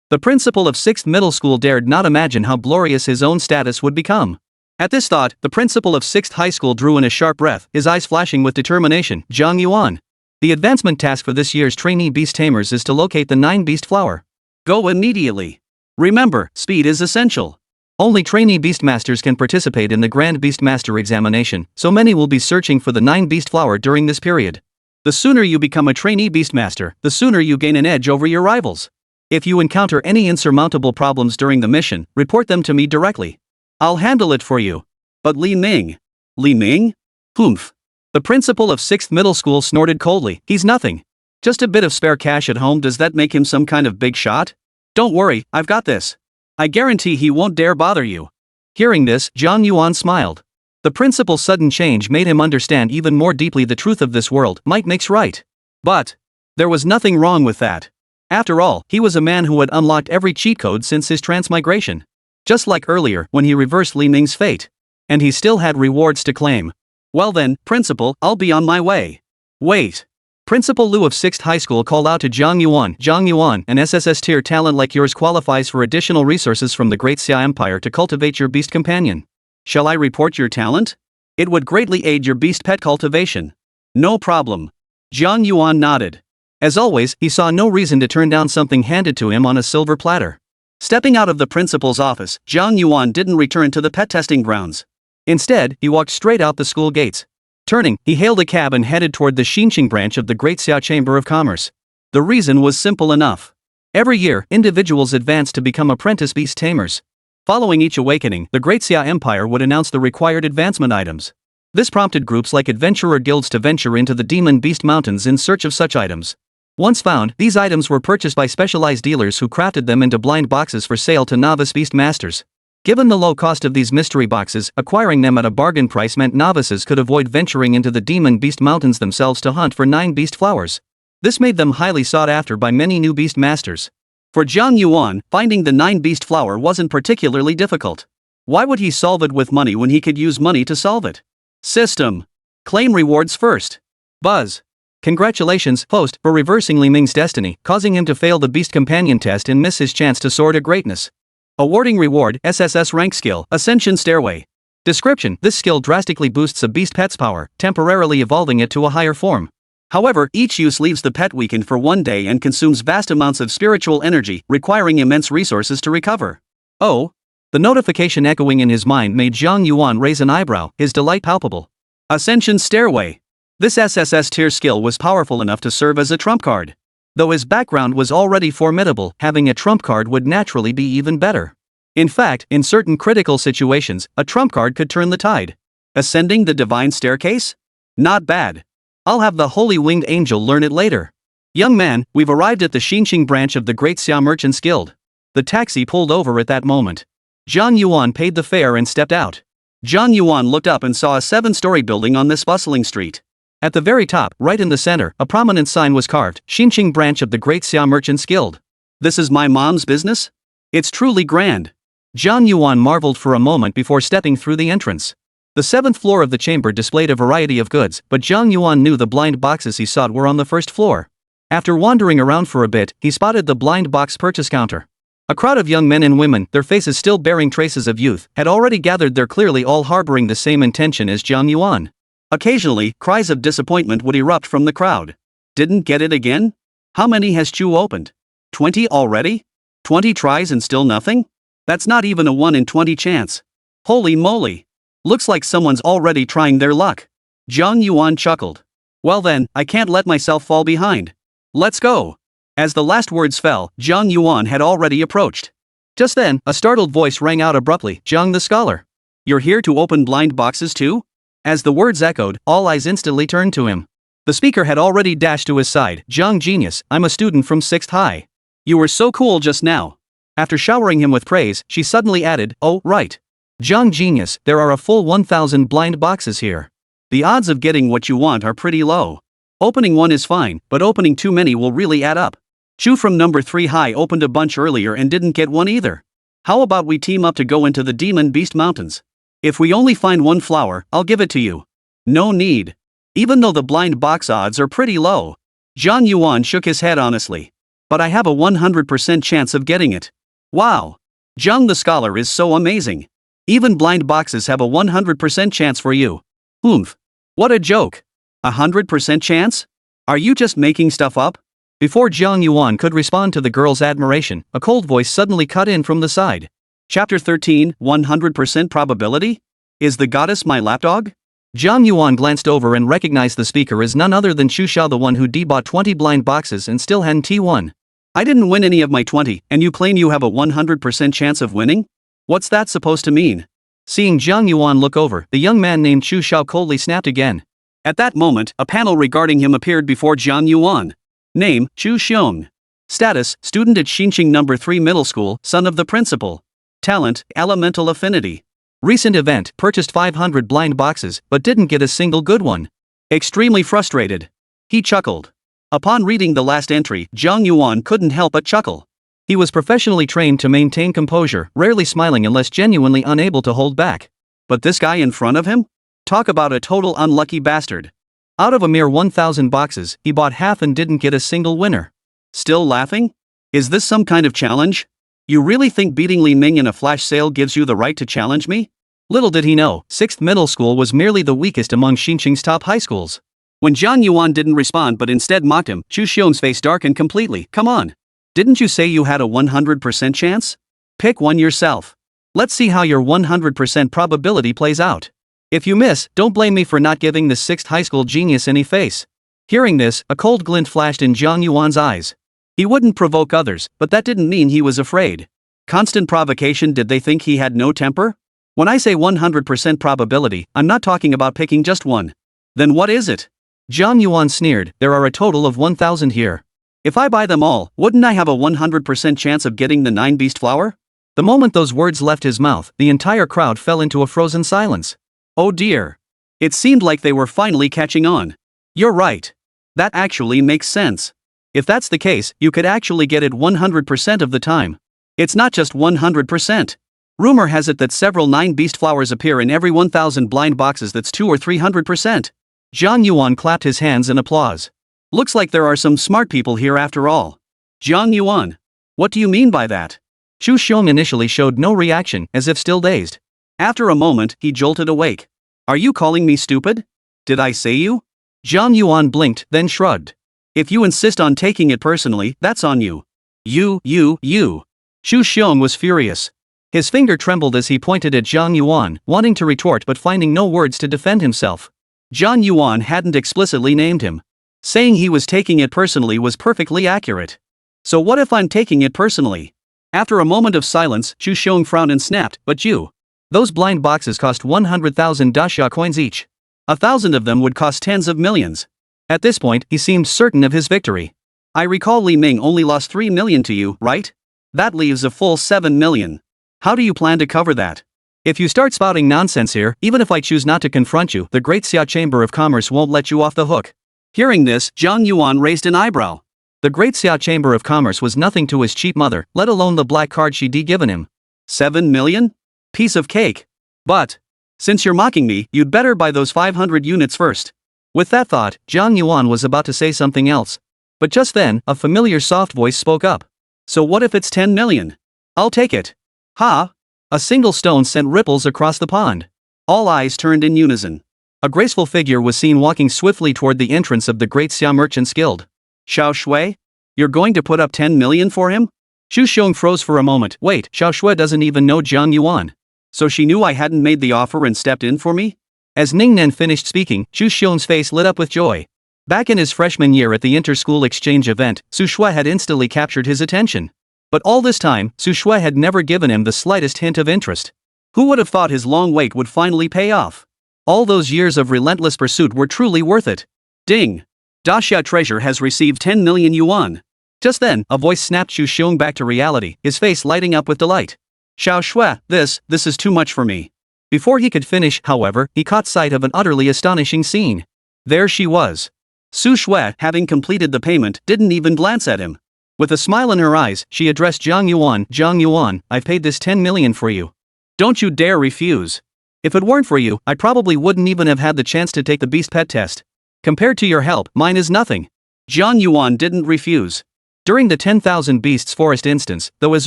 The principal of 6th middle school dared not imagine how glorious his own status would become. At this thought, the principal of 6th high school drew in a sharp breath, his eyes flashing with determination. Jiang Yuan. The advancement task for this year's trainee beast tamers is to locate the 9 beast flower. Go immediately. Remember, speed is essential. Only trainee beastmasters can participate in the Grand Beastmaster examination, so many will be searching for the 9 beast flower during this period. The sooner you become a trainee beastmaster, the sooner you gain an edge over your rivals. If you encounter any insurmountable problems during the mission, report them to me directly. I'll handle it for you. But Li Ming? Li Ming? Humph. The principal of 6th middle school snorted coldly. He's nothing. Just a bit of spare cash at home. Does that make him some kind of big shot? Don't worry, I've got this. I guarantee he won't dare bother you. Hearing this, Jiang Yuan smiled. The principal's sudden change made him understand even more deeply the truth of this world. Might makes right. But there was nothing wrong with that. After all, he was a man who had unlocked every cheat code since his transmigration. Just like earlier, when he reversed Li Ming's fate. And he still had rewards to claim. Well then, Principal, I'll be on my way. Wait. Principal Liu of 6th high school called out to Jiang Yuan. Jiang Yuan, an SSS-tier talent like yours qualifies for additional resources from the Great Xia Empire to cultivate your beast companion. Shall I report your talent? It would greatly aid your beast pet cultivation. No problem. Jiang Yuan nodded. As always, he saw no reason to turn down something handed to him on a silver platter. Stepping out of the principal's office, Jiang Yuan didn't return to the pet testing grounds. Instead, he walked straight out the school gates. Turning, he hailed a cab and headed toward the Xinqing branch of the Great Xia Chamber of Commerce. The reason was simple enough. Every year, individuals advanced to become apprentice beast tamers. Following each awakening, the Great Xia Empire would announce the required advancement items. This prompted groups like adventurer guilds to venture into the Demon Beast Mountains in search of such items. Once found, these items were purchased by specialized dealers who crafted them into blind boxes for sale to novice beast masters. Given the low cost of these mystery boxes, acquiring them at a bargain price meant novices could avoid venturing into the Demon Beast Mountains themselves to hunt for 9 beast flowers. This made them highly sought after by many new beast masters. For Jiang Yuan, finding the 9 beast flower wasn't particularly difficult. Why would he solve it with money when he could use money to solve it? System. Claim rewards first. Buzz. Congratulations, host, for reversing Li Ming's destiny, causing him to fail the beast companion test and miss his chance to soar to greatness. Awarding reward, SSS rank skill, Ascension Stairway. Description: this skill drastically boosts a beast pet's power, temporarily evolving it to a higher form. However, each use leaves the pet weakened for 1 day and consumes vast amounts of spiritual energy, requiring immense resources to recover. Oh? The notification echoing in his mind made Jiang Yuan raise an eyebrow, his delight palpable. Ascension Stairway. This SSS-tier skill was powerful enough to serve as a trump card. Though his background was already formidable, having a trump card would naturally be even better. In fact, in certain critical situations, a trump card could turn the tide. Ascending the divine staircase? Not bad. I'll have the Holy Winged Angel learn it later. Young man, we've arrived at the Xinqing branch of the Great Xia Merchants Guild. The taxi pulled over at that moment. Jiang Yuan paid the fare and stepped out. Jiang Yuan looked up and saw a 7-story building on this bustling street. At the very top, right in the center, a prominent sign was carved, Xinqing branch of the Great Xia Merchants Guild. This is my mom's business? It's truly grand. Jiang Yuan marveled for a moment before stepping through the entrance. The 7th floor of the chamber displayed a variety of goods, but Jiang Yuan knew the blind boxes he sought were on the 1st floor. After wandering around for a bit, he spotted the blind box purchase counter. A crowd of young men and women, their faces still bearing traces of youth, had already gathered there, clearly all harboring the same intention as Jiang Yuan. Occasionally, cries of disappointment would erupt from the crowd. Didn't get it again? How many has Chu opened? 20 already? 20 tries and still nothing? That's not even a 1 in 20 chance. Holy moly! Looks like someone's already trying their luck. Jiang Yuan chuckled. Well then, I can't let myself fall behind. Let's go. As the last words fell, Jiang Yuan had already approached. Just then, a startled voice rang out abruptly, Jiang the scholar. You're here to open blind boxes too? As the words echoed, all eyes instantly turned to him. The speaker had already dashed to his side. Jiang genius, I'm a student from 6th High. You were so cool just now. After showering him with praise, she suddenly added, oh, right. Jiang genius, there are a full 1,000 blind boxes here. The odds of getting what you want are pretty low. Opening one is fine, but opening too many will really add up. Chu from number 3 High opened a bunch earlier and didn't get one either. How about we team up to go into the Demon Beast Mountains? If we only find one flower, I'll give it to you. No need. Even though the blind box odds are pretty low. Jiang Yuan shook his head honestly. But I have a 100% chance of getting it. Wow. Jiang the scholar is so amazing. Even blind boxes have a 100% chance for you. Oomph. What a joke. 100% chance? Are you just making stuff up? Before Jiang Yuan could respond to the girl's admiration, a cold voice suddenly cut in from the side. Chapter 13, 100% probability? Is the goddess my lapdog? Jiang Yuan glanced over and recognized the speaker as none other than Chu Xiao, the one who bought 20 blind boxes and still hadn't T1. I didn't win any of my 20, and you claim you have a 100% chance of winning? What's that supposed to mean? Seeing Jiang Yuan look over, the young man named Chu Xiao coldly snapped again. At that moment, a panel regarding him appeared before Jiang Yuan. Name, Chu Xiong. Status, student at Xinqing number 3 Middle School, son of the principal. Talent, elemental affinity. Recent event, purchased 500 blind boxes, but didn't get a single good one. Extremely frustrated. He chuckled. Upon reading the last entry, Jiang Yuan couldn't help but chuckle. He was professionally trained to maintain composure, rarely smiling unless genuinely unable to hold back. But this guy in front of him? Talk about a total unlucky bastard. Out of a mere 1,000 boxes, he bought half and didn't get a single winner. Still laughing? Is this some kind of challenge? You really think beating Li Ming in a flash sale gives you the right to challenge me? Little did he know, 6th Middle School was merely the weakest among Xinqing's top high schools. When Jiang Yuan didn't respond but instead mocked him, Chu Xiong's face darkened completely. Come on. Didn't you say you had a 100% chance? Pick one yourself. Let's see how your 100% probability plays out. If you miss, don't blame me for not giving the 6th high school genius any face. Hearing this, a cold glint flashed in Jiang Yuan's eyes. He wouldn't provoke others, but that didn't mean he was afraid. Constant provocation. Did they think he had no temper? When I say 100% probability, I'm not talking about picking just one. Then what is it? Jiang Yuan sneered. There are a total of 1,000 here. If I buy them all, wouldn't I have a 100% chance of getting the 9 beast flower? The moment those words left his mouth, the entire crowd fell into a frozen silence. Oh dear. It seemed like they were finally catching on. You're right. That actually makes sense. If that's the case, you could actually get it 100% of the time. It's not just 100%. Rumor has it that several 9 beast flowers appear in every 1,000 blind boxes. That's 200 or 300%. Jiang Yuan clapped his hands in applause. Looks like there are some smart people here after all. Jiang Yuan. What do you mean by that? Chu Xiong initially showed no reaction, as if still dazed. After a moment, he jolted awake. Are you calling me stupid? Did I say you? Jiang Yuan blinked, then shrugged. If you insist on taking it personally, that's on you. You. Chu Xiong was furious. His finger trembled as he pointed at Jiang Yuan, wanting to retort but finding no words to defend himself. Jiang Yuan hadn't explicitly named him. Saying he was taking it personally was perfectly accurate. So what if I'm taking it personally? After a moment of silence, Chu Xiong frowned and snapped, but you. Those blind boxes cost 100,000 daxia coins each. 1,000 of them would cost tens of millions. At this point, he seemed certain of his victory. I recall Li Ming only lost 3 million to you, right? That leaves a full 7 million. How do you plan to cover that? If you start spouting nonsense here, even if I choose not to confront you, the Great Xia Chamber of Commerce won't let you off the hook. Hearing this, Jiang Yuan raised an eyebrow. The Great Xia Chamber of Commerce was nothing to his cheap mother, let alone the black card she'd given him. 7 million? Piece of cake. But, since you're mocking me, you'd better buy those 500 units first. With that thought, Jiang Yuan was about to say something else. But just then, a familiar soft voice spoke up. So what if it's 10 million? I'll take it. Ha! A single stone sent ripples across the pond. All eyes turned in unison. A graceful figure was seen walking swiftly toward the entrance of the Great Xia Merchants Guild. Xiao Shui? You're going to put up 10 million for him? Chu Xiong froze for a moment. Wait, Xiao Shui doesn't even know Jiang Yuan. So she knew I hadn't made the offer and stepped in for me? As Ningnan finished speaking, Chu Xiong's face lit up with joy. Back in his freshman year at the inter-school exchange event, Su Shui had instantly captured his attention. But all this time, Su Shui had never given him the slightest hint of interest. Who would have thought his long wait would finally pay off? All those years of relentless pursuit were truly worth it. Ding! Daxia Treasure has received 10 million yuan. Just then, a voice snapped Chu Xiong back to reality, his face lighting up with delight. Xiao Shui, this is too much for me. Before he could finish, however, he caught sight of an utterly astonishing scene. There she was. Su Shui, having completed the payment, didn't even glance at him. With a smile in her eyes, she addressed Jiang Yuan. Jiang Yuan, I've paid this 10 million for you. Don't you dare refuse. If it weren't for you, I probably wouldn't even have had the chance to take the beast pet test. Compared to your help, mine is nothing. Jiang Yuan didn't refuse. During the 10,000 Beasts Forest instance, though his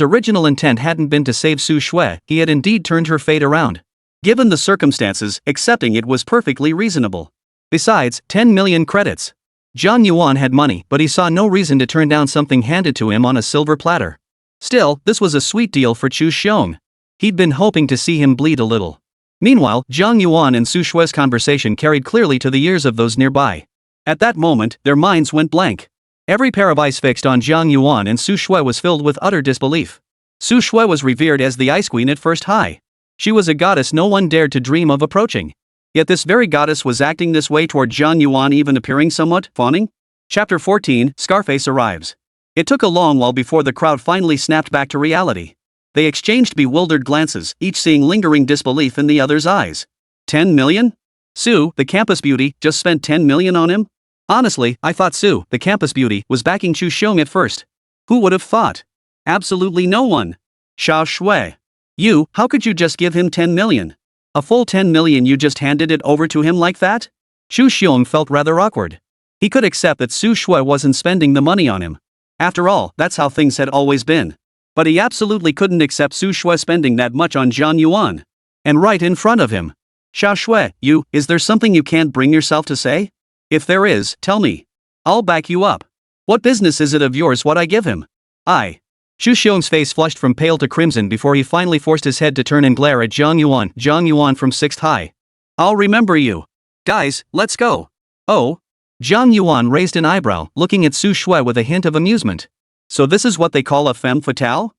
original intent hadn't been to save Su Shui, he had indeed turned her fate around. Given the circumstances, accepting it was perfectly reasonable. Besides, 10 million credits. Jiang Yuan had money, but he saw no reason to turn down something handed to him on a silver platter. Still, this was a sweet deal for Chu Xiong. He'd been hoping to see him bleed a little. Meanwhile, Jiang Yuan and Su Shui's conversation carried clearly to the ears of those nearby. At that moment, their minds went blank. Every pair of eyes fixed on Jiang Yuan and Su Shui was filled with utter disbelief. Su Shui was revered as the Ice Queen at first high. She was a goddess no one dared to dream of approaching. Yet this very goddess was acting this way toward Jiang Yuan, even appearing somewhat fawning. Chapter 14, Scarface arrives. It took a long while before the crowd finally snapped back to reality. They exchanged bewildered glances, each seeing lingering disbelief in the other's eyes. 10 million? Su, the campus beauty, just spent 10 million on him? Honestly, I thought Su, the campus beauty, was backing Chu Xiong at first. Who would have thought? Absolutely no one. Xiao Shui. You, how could you just give him 10 million? A full 10 million, you just handed it over to him like that? Chu Xiong felt rather awkward. He could accept that Su Shui wasn't spending the money on him. After all, that's how things had always been. But he absolutely couldn't accept Su Shui spending that much on Jiang Yuan. And right in front of him. Xiao Shui, is there something you can't bring yourself to say? If there is, tell me. I'll back you up. What business is it of yours what I give him? Xu Xiong's face flushed from pale to crimson before he finally forced his head to turn and glare at Jiang Yuan. Jiang Yuan from 6th High. I'll remember you. Guys, let's go. Oh? Jiang Yuan raised an eyebrow, looking at Su Shui with a hint of amusement. So this is what they call a femme fatale?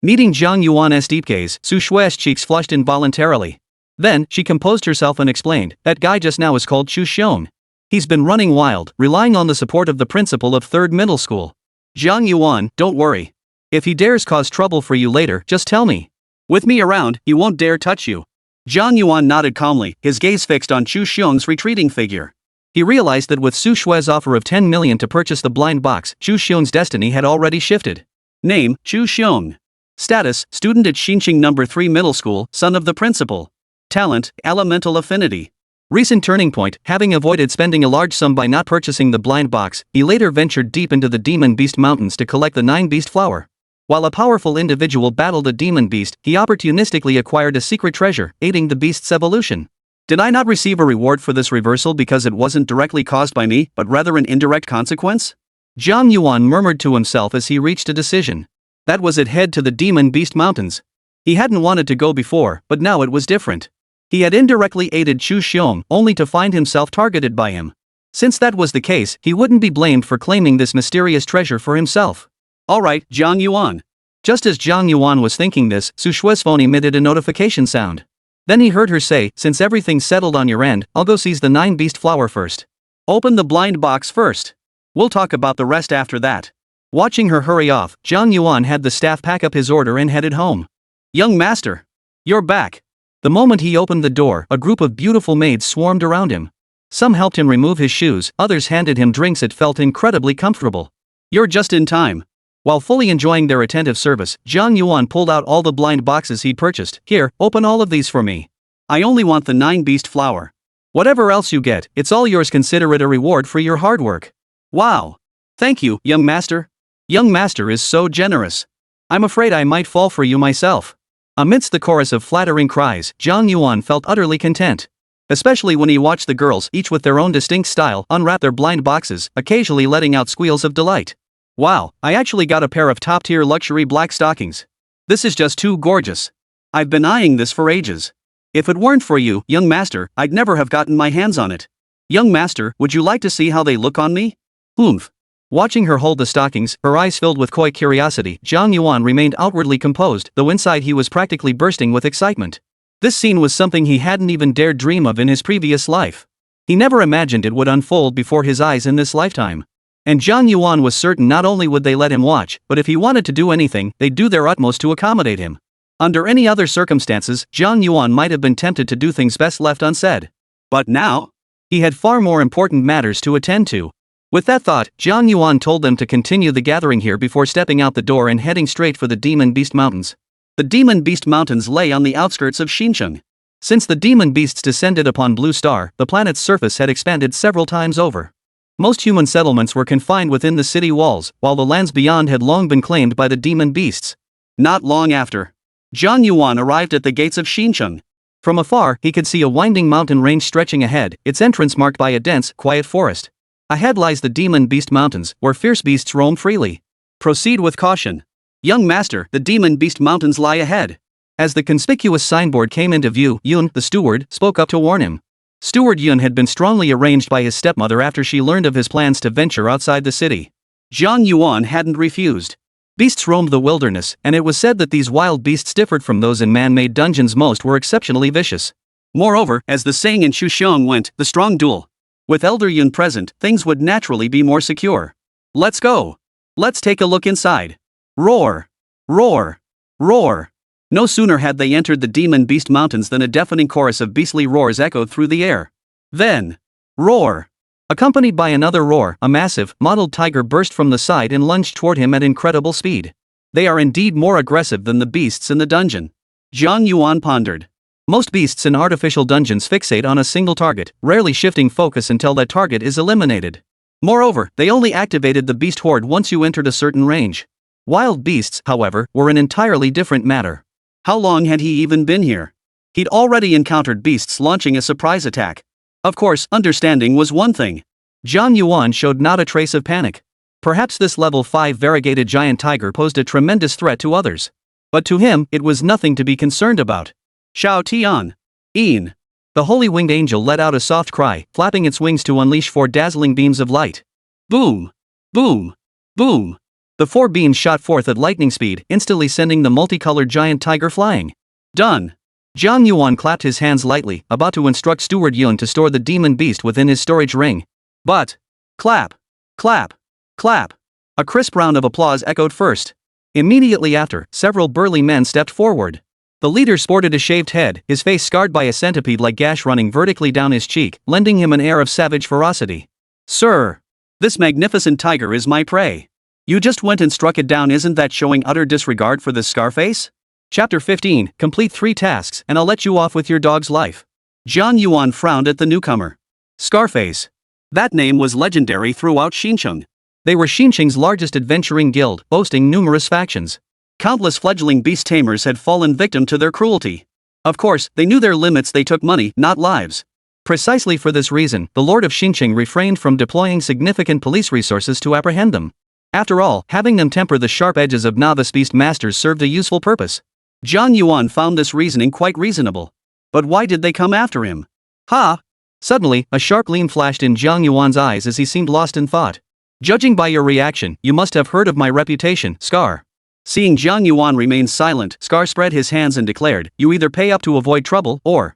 Meeting Jiang Yuan's deep gaze, Su Shui's cheeks flushed involuntarily. Then, she composed herself and explained, that guy just now is called Xu Xiong. He's been running wild, relying on the support of the principal of 3rd middle school. Jiang Yuan, don't worry. If he dares cause trouble for you later, just tell me. With me around, he won't dare touch you. Jiang Yuan nodded calmly, his gaze fixed on Xu Xiong's retreating figure. He realized that with Su Shui's offer of 10 million to purchase the blind box, Xu Xiong's destiny had already shifted. Name, Xu Xiong. Status, student at Xinqing No. 3 Middle School, son of the principal. Talent, elemental affinity. Recent turning point, having avoided spending a large sum by not purchasing the blind box, he later ventured deep into the demon beast mountains to collect the 9 beast flower. While a powerful individual battled a demon beast, he opportunistically acquired a secret treasure, aiding the beast's evolution. Did I not receive a reward for this reversal because it wasn't directly caused by me, but rather an indirect consequence? Jiang Yuan murmured to himself as he reached a decision. That was it, head to the demon beast mountains. He hadn't wanted to go before, but now it was different. He had indirectly aided Xu Xiong, only to find himself targeted by him. Since that was the case, he wouldn't be blamed for claiming this mysterious treasure for himself. Alright, Jiang Yuan. Just as Jiang Yuan was thinking this, Su Shui's phone emitted a notification sound. Then he heard her say, since everything's settled on your end, I'll go seize the 9 beast flower first. Open the blind box first. We'll talk about the rest after that. Watching her hurry off, Jiang Yuan had the staff pack up his order and headed home. Young master. You're back. The moment he opened the door, a group of beautiful maids swarmed around him. Some helped him remove his shoes, others handed him drinks. It felt incredibly comfortable. You're just in time. While fully enjoying their attentive service, Jiang Yuan pulled out all the blind boxes he'd purchased. Here, open all of these for me. I only want the 9 beast flower. Whatever else you get, it's all yours. Consider it a reward for your hard work. Wow. Thank you, young master. Young master is so generous. I'm afraid I might fall for you myself. Amidst the chorus of flattering cries, Jiang Yuan felt utterly content. Especially when he watched the girls, each with their own distinct style, unwrap their blind boxes, occasionally letting out squeals of delight. Wow, I actually got a pair of top-tier luxury black stockings. This is just too gorgeous. I've been eyeing this for ages. If it weren't for you, young master, I'd never have gotten my hands on it. Young master, would you like to see how they look on me? Oomph. Watching her hold the stockings, her eyes filled with coy curiosity, Jiang Yuan remained outwardly composed, though inside he was practically bursting with excitement. This scene was something he hadn't even dared dream of in his previous life. He never imagined it would unfold before his eyes in this lifetime. And Jiang Yuan was certain not only would they let him watch, but if he wanted to do anything, they'd do their utmost to accommodate him. Under any other circumstances, Jiang Yuan might have been tempted to do things best left unsaid. But now? He had far more important matters to attend to. With that thought, Jiang Yuan told them to continue the gathering here before stepping out the door and heading straight for the Demon Beast Mountains. The Demon Beast Mountains lay on the outskirts of Xinqiang. Since the demon beasts descended upon Blue Star, the planet's surface had expanded several times over. Most human settlements were confined within the city walls, while the lands beyond had long been claimed by the demon beasts. Not long after, Jiang Yuan arrived at the gates of Xinqiang. From afar, he could see a winding mountain range stretching ahead, its entrance marked by a dense, quiet forest. Ahead lies the Demon Beast Mountains, where fierce beasts roam freely. Proceed with caution. Young master, the Demon Beast Mountains lie ahead. As the conspicuous signboard came into view, Yun, the steward, spoke up to warn him. Steward Yun had been strongly arranged by his stepmother after she learned of his plans to venture outside the city. Jiang Yuan hadn't refused. Beasts roamed the wilderness, and it was said that these wild beasts differed from those in man-made dungeons. Most were exceptionally vicious. Moreover, as the saying in Xuxiong went, the strong duel. With Elder Yun present, things would naturally be more secure. Let's go. Let's take a look inside. Roar! Roar! Roar! No sooner had they entered the Demon Beast Mountains than a deafening chorus of beastly roars echoed through the air. Then, roar! Accompanied by another roar, a massive, mottled tiger burst from the side and lunged toward him at incredible speed. They are indeed more aggressive than the beasts in the dungeon. Jiang Yuan pondered. Most beasts in artificial dungeons fixate on a single target, rarely shifting focus until that target is eliminated. Moreover, they only activated the beast horde once you entered a certain range. Wild beasts, however, were an entirely different matter. How long had he even been here? He'd already encountered beasts launching a surprise attack. Of course, understanding was one thing. Jiang Yuan showed not a trace of panic. Perhaps this level 5 variegated giant tiger posed a tremendous threat to others. But to him, it was nothing to be concerned about. Shao Tian. Ian. The holy winged angel let out a soft cry, flapping its wings to unleash 4 dazzling beams of light. Boom. Boom. Boom. The 4 beams shot forth at lightning speed, instantly sending the multicolored giant tiger flying. Done. Jiang Yuan clapped his hands lightly, about to instruct Steward Yun to store the demon beast within his storage ring. But, clap, clap, clap. A crisp round of applause echoed first. Immediately after, several burly men stepped forward. The leader sported a shaved head, his face scarred by a centipede-like gash running vertically down his cheek, lending him an air of savage ferocity. Sir, this magnificent tiger is my prey. You just went and struck it down. Isn't that showing utter disregard for this Scarface? Chapter 15, complete 3 tasks and I'll let you off with your dog's life. Jiang Yuan frowned at the newcomer. Scarface. That name was legendary throughout Xinjiang. They were Xinjiang's largest adventuring guild, boasting numerous factions. Countless fledgling beast tamers had fallen victim to their cruelty. Of course, they knew their limits. They took money, not lives. Precisely for this reason, the Lord of Xinjiang refrained from deploying significant police resources to apprehend them. After all, having them temper the sharp edges of novice beast masters served a useful purpose. Jiang Yuan found this reasoning quite reasonable. But why did they come after him? Ha! Suddenly, a sharp gleam flashed in Jiang Yuan's eyes as he seemed lost in thought. Judging by your reaction, you must have heard of my reputation, Scar. Seeing Jiang Yuan remain silent, Scar spread his hands and declared, you either pay up to avoid trouble, or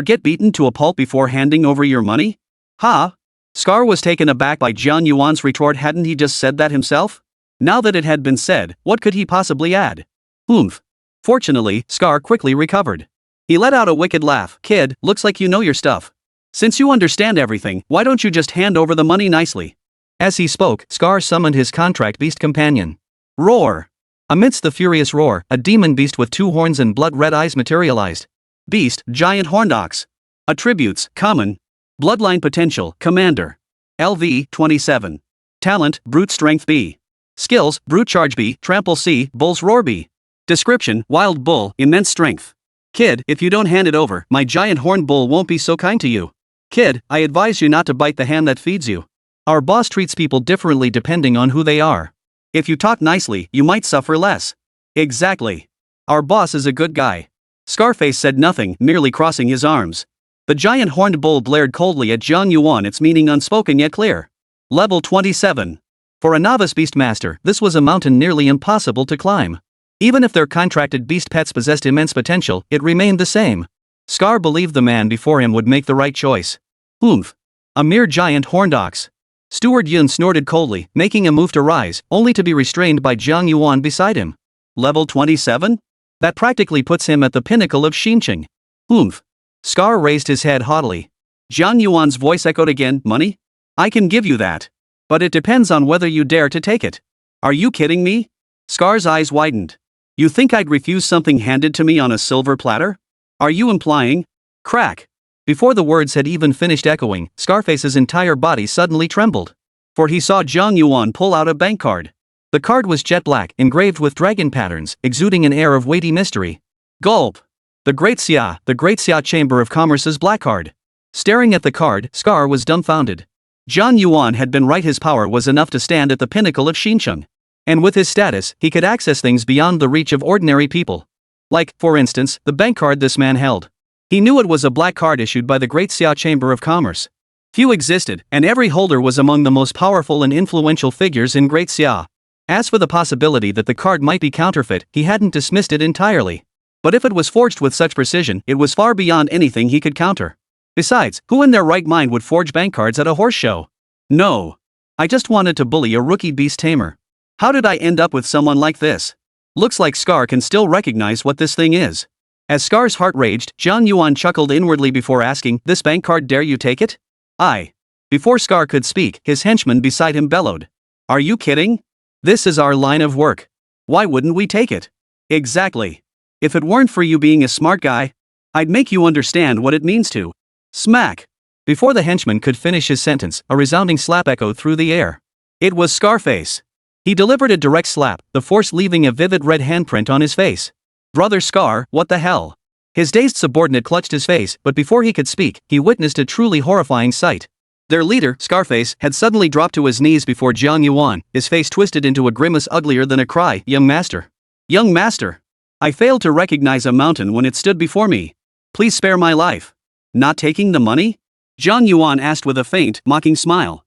get beaten to a pulp before handing over your money? Ha! Scar was taken aback by Jiang Yuan's retort. Hadn't he just said that himself? Now that it had been said, what could he possibly add? Oomph. Fortunately, Scar quickly recovered. He let out a wicked laugh. Kid, looks like you know your stuff. Since you understand everything, why don't you just hand over the money nicely? As he spoke, Scar summoned his contract beast companion. Roar! Amidst the furious roar, a demon beast with 2 horns and blood-red eyes materialized. Beast, giant horned ox. Attributes, common. Bloodline potential, commander. LV, 27. Talent, brute strength B. Skills, brute charge B, trample C, bull's roar B. Description, wild bull, immense strength. Kid, if you don't hand it over, my giant horned bull won't be so kind to you. Kid, I advise you not to bite the hand that feeds you. Our boss treats people differently depending on who they are. If you talk nicely, you might suffer less. Exactly. Our boss is a good guy. Scarface said nothing, merely crossing his arms. The giant horned bull glared coldly at Jiang Yuan, its meaning unspoken yet clear. Level 27. For a novice beast master, this was a mountain nearly impossible to climb. Even if their contracted beast pets possessed immense potential, it remained the same. Scar believed the man before him would make the right choice. Oomph. A mere giant horned ox. Steward Yun snorted coldly, making a move to rise, only to be restrained by Jiang Yuan beside him. Level 27? That practically puts him at the pinnacle of Xinjiang. Oomph. Scar raised his head haughtily. Jiang Yuan's voice echoed again. Money? I can give you that. But it depends on whether you dare to take it. Are you kidding me? Scar's eyes widened. You think I'd refuse something handed to me on a silver platter? Are you implying? Crack. Before the words had even finished echoing, Scarface's entire body suddenly trembled. For he saw Jiang Yuan pull out a bank card. The card was jet black, engraved with dragon patterns, exuding an air of weighty mystery. Gulp. The Great Xia Chamber of Commerce's black card. Staring at the card, Scar was dumbfounded. Jiang Yuan had been right. His power was enough to stand at the pinnacle of Xinjiang. And with his status, he could access things beyond the reach of ordinary people. Like, for instance, the bank card this man held. He knew it was a black card issued by the Great Xia Chamber of Commerce. Few existed, and every holder was among the most powerful and influential figures in Great Xia. As for the possibility that the card might be counterfeit, he hadn't dismissed it entirely. But if it was forged with such precision, it was far beyond anything he could counter. Besides, who in their right mind would forge bank cards at a horse show? No. I just wanted to bully a rookie beast tamer. How did I end up with someone like this? Looks like Scar can still recognize what this thing is. As Scar's heart raged, Jiang Yuan chuckled inwardly before asking, "This bank card, dare you take it?" "Aye." Before Scar could speak, his henchman beside him bellowed. "Are you kidding? This is our line of work. Why wouldn't we take it?" "Exactly. If it weren't for you being a smart guy, I'd make you understand what it means to." Smack! Before the henchman could finish his sentence, a resounding slap echoed through the air. It was Scarface. He delivered a direct slap, the force leaving a vivid red handprint on his face. "Brother Scar, what the hell? His dazed subordinate clutched his face, but before he could speak, he witnessed a truly horrifying sight. Their leader, Scarface, had suddenly dropped to his knees before Jiang Yuan, his face twisted into a grimace uglier than a cry. Young master. Young master. I failed to recognize a mountain when it stood before me. Please spare my life. Not taking the money? Jiang Yuan asked with a faint, mocking smile.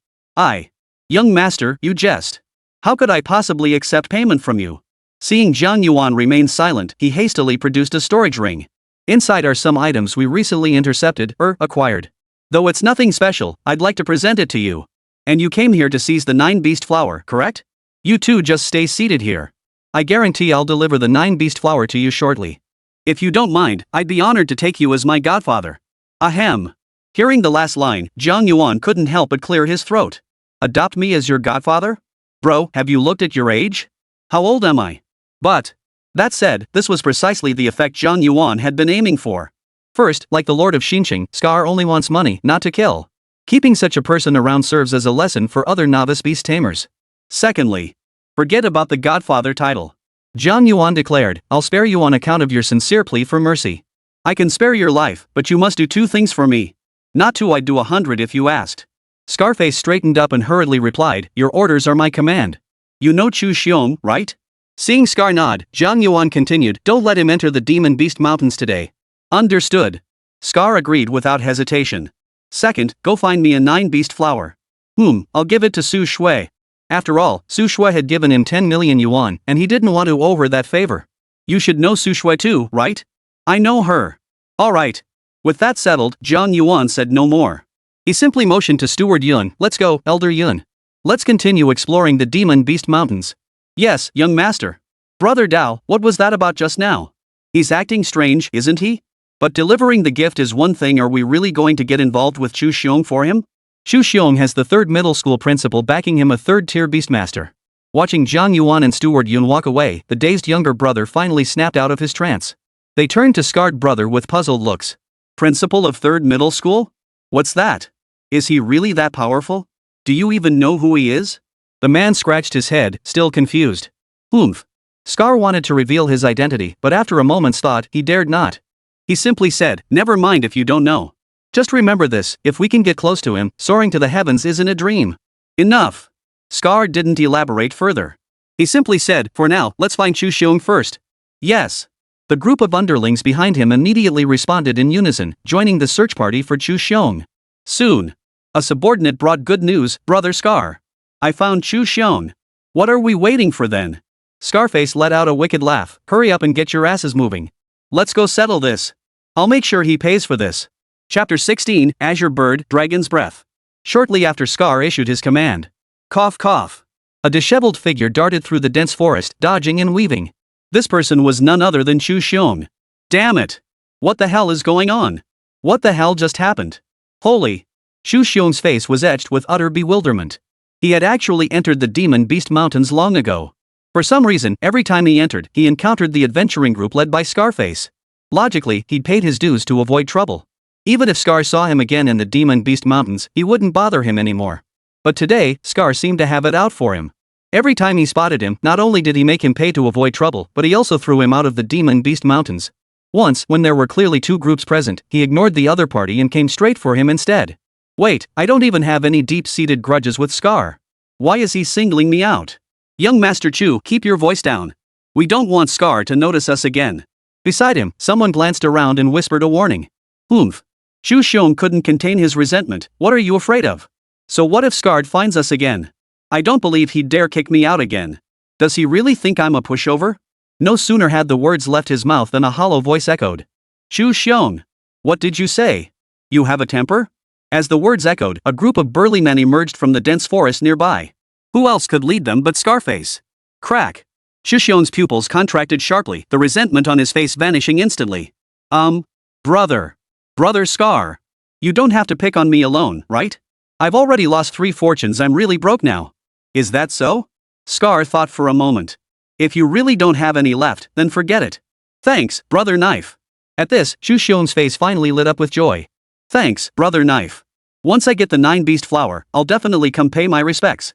Young master, you jest. How could I possibly accept payment from you? Seeing Jiang Yuan remain silent, he hastily produced a storage ring. Inside are some items we recently intercepted, acquired. Though it's nothing special, I'd like to present it to you. And you came here to seize the 9-beast flower, correct? You two just stay seated here. I guarantee I'll deliver the 9-beast flower to you shortly. If you don't mind, I'd be honored to take you as my godfather. Ahem. Hearing the last line, Jiang Yuan couldn't help but clear his throat. Adopt me as your godfather? Bro, have you looked at your age? How old am I? But. That said, this was precisely the effect Jiang Yuan had been aiming for. First, like the Lord of Xinqing, Scar only wants money, not to kill. Keeping such a person around serves as a lesson for other novice beast tamers. Secondly, forget about the godfather title. Jiang Yuan declared, I'll spare you on account of your sincere plea for mercy. I can spare your life, but you must do 2 things for me. Not 2, I'd do 100 if you asked. Scarface straightened up and hurriedly replied, your orders are my command. You know Chu Xiong, right? Seeing Scar nod, Jiang Yuan continued, don't let him enter the Demon Beast Mountains today. Understood. Scar agreed without hesitation. Second, go find me a 9-beast flower. I'll give it to Su Shui. After all, Su Shui had given him 10 million yuan, and he didn't want to owe her that favor. You should know Su Shui too, right? I know her. Alright. With that settled, Jiang Yuan said no more. He simply motioned to Steward Yun, let's go, Elder Yun. Let's continue exploring the Demon Beast Mountains. Yes, young master. Brother Dao, what was that about just now? He's acting strange, isn't he? But delivering the gift is one thing, are we really going to get involved with Chu Xiong for him? Chu Xiong has the 3rd middle school principal backing him, a 3rd-tier beastmaster. Watching Jiang Yuan and Steward Yun walk away, the dazed younger brother finally snapped out of his trance. They turned to scarred brother with puzzled looks. Principal of 3rd middle school? What's that? Is he really that powerful? Do you even know who he is? The man scratched his head, still confused. Scar wanted to reveal his identity, but after a moment's thought, he dared not. He simply said, never mind if you don't know. Just remember this, if we can get close to him, soaring to the heavens isn't a dream. Enough. Scar didn't elaborate further. He simply said, for now, let's find Chu Xiong first. Yes. The group of underlings behind him immediately responded in unison, joining the search party for Chu Xiong. Soon. A subordinate brought good news, Brother Scar. I found Chu Xiong. What are we waiting for then? Scarface let out a wicked laugh, hurry up and get your asses moving. Let's go settle this. I'll make sure he pays for this. Chapter 16, Azure Bird, Dragon's Breath. Shortly after Scar issued his command. Cough cough. A disheveled figure darted through the dense forest, dodging and weaving. This person was none other than Chu Xiong. Damn it. What the hell is going on? What the hell just happened? Holy. Chu Xiong's face was etched with utter bewilderment. He had actually entered the Demon Beast Mountains long ago. For some reason, every time he entered, he encountered the adventuring group led by Scarface. Logically, he'd paid his dues to avoid trouble. Even if Scar saw him again in the Demon Beast Mountains, he wouldn't bother him anymore. But today, Scar seemed to have it out for him. Every time he spotted him, not only did he make him pay to avoid trouble, but he also threw him out of the Demon Beast Mountains. Once, when there were clearly 2 groups present, he ignored the other party and came straight for him instead. Wait, I don't even have any deep-seated grudges with Scar. Why is he singling me out? Young Master Chu, keep your voice down. We don't want Scar to notice us again. Beside him, someone glanced around and whispered a warning. Chu Xiong couldn't contain his resentment. What are you afraid of? So what if Scar finds us again? I don't believe he'd dare kick me out again. Does he really think I'm a pushover? No sooner had the words left his mouth than a hollow voice echoed. Chu Xiong. What did you say? You have a temper? As the words echoed, a group of burly men emerged from the dense forest nearby. Who else could lead them but Scarface? Crack. Chu Xiong's pupils contracted sharply, the resentment on his face vanishing instantly. Brother. Brother Scar. You don't have to pick on me alone, right? I've already lost 3 fortunes, I'm really broke now. Is that so? Scar thought for a moment. If you really don't have any left, then forget it. Thanks, Brother Knife. At this, Chu Xiong's face finally lit up with joy. Thanks, Brother Knife. Once I get the 9-beast flower, I'll definitely come pay my respects.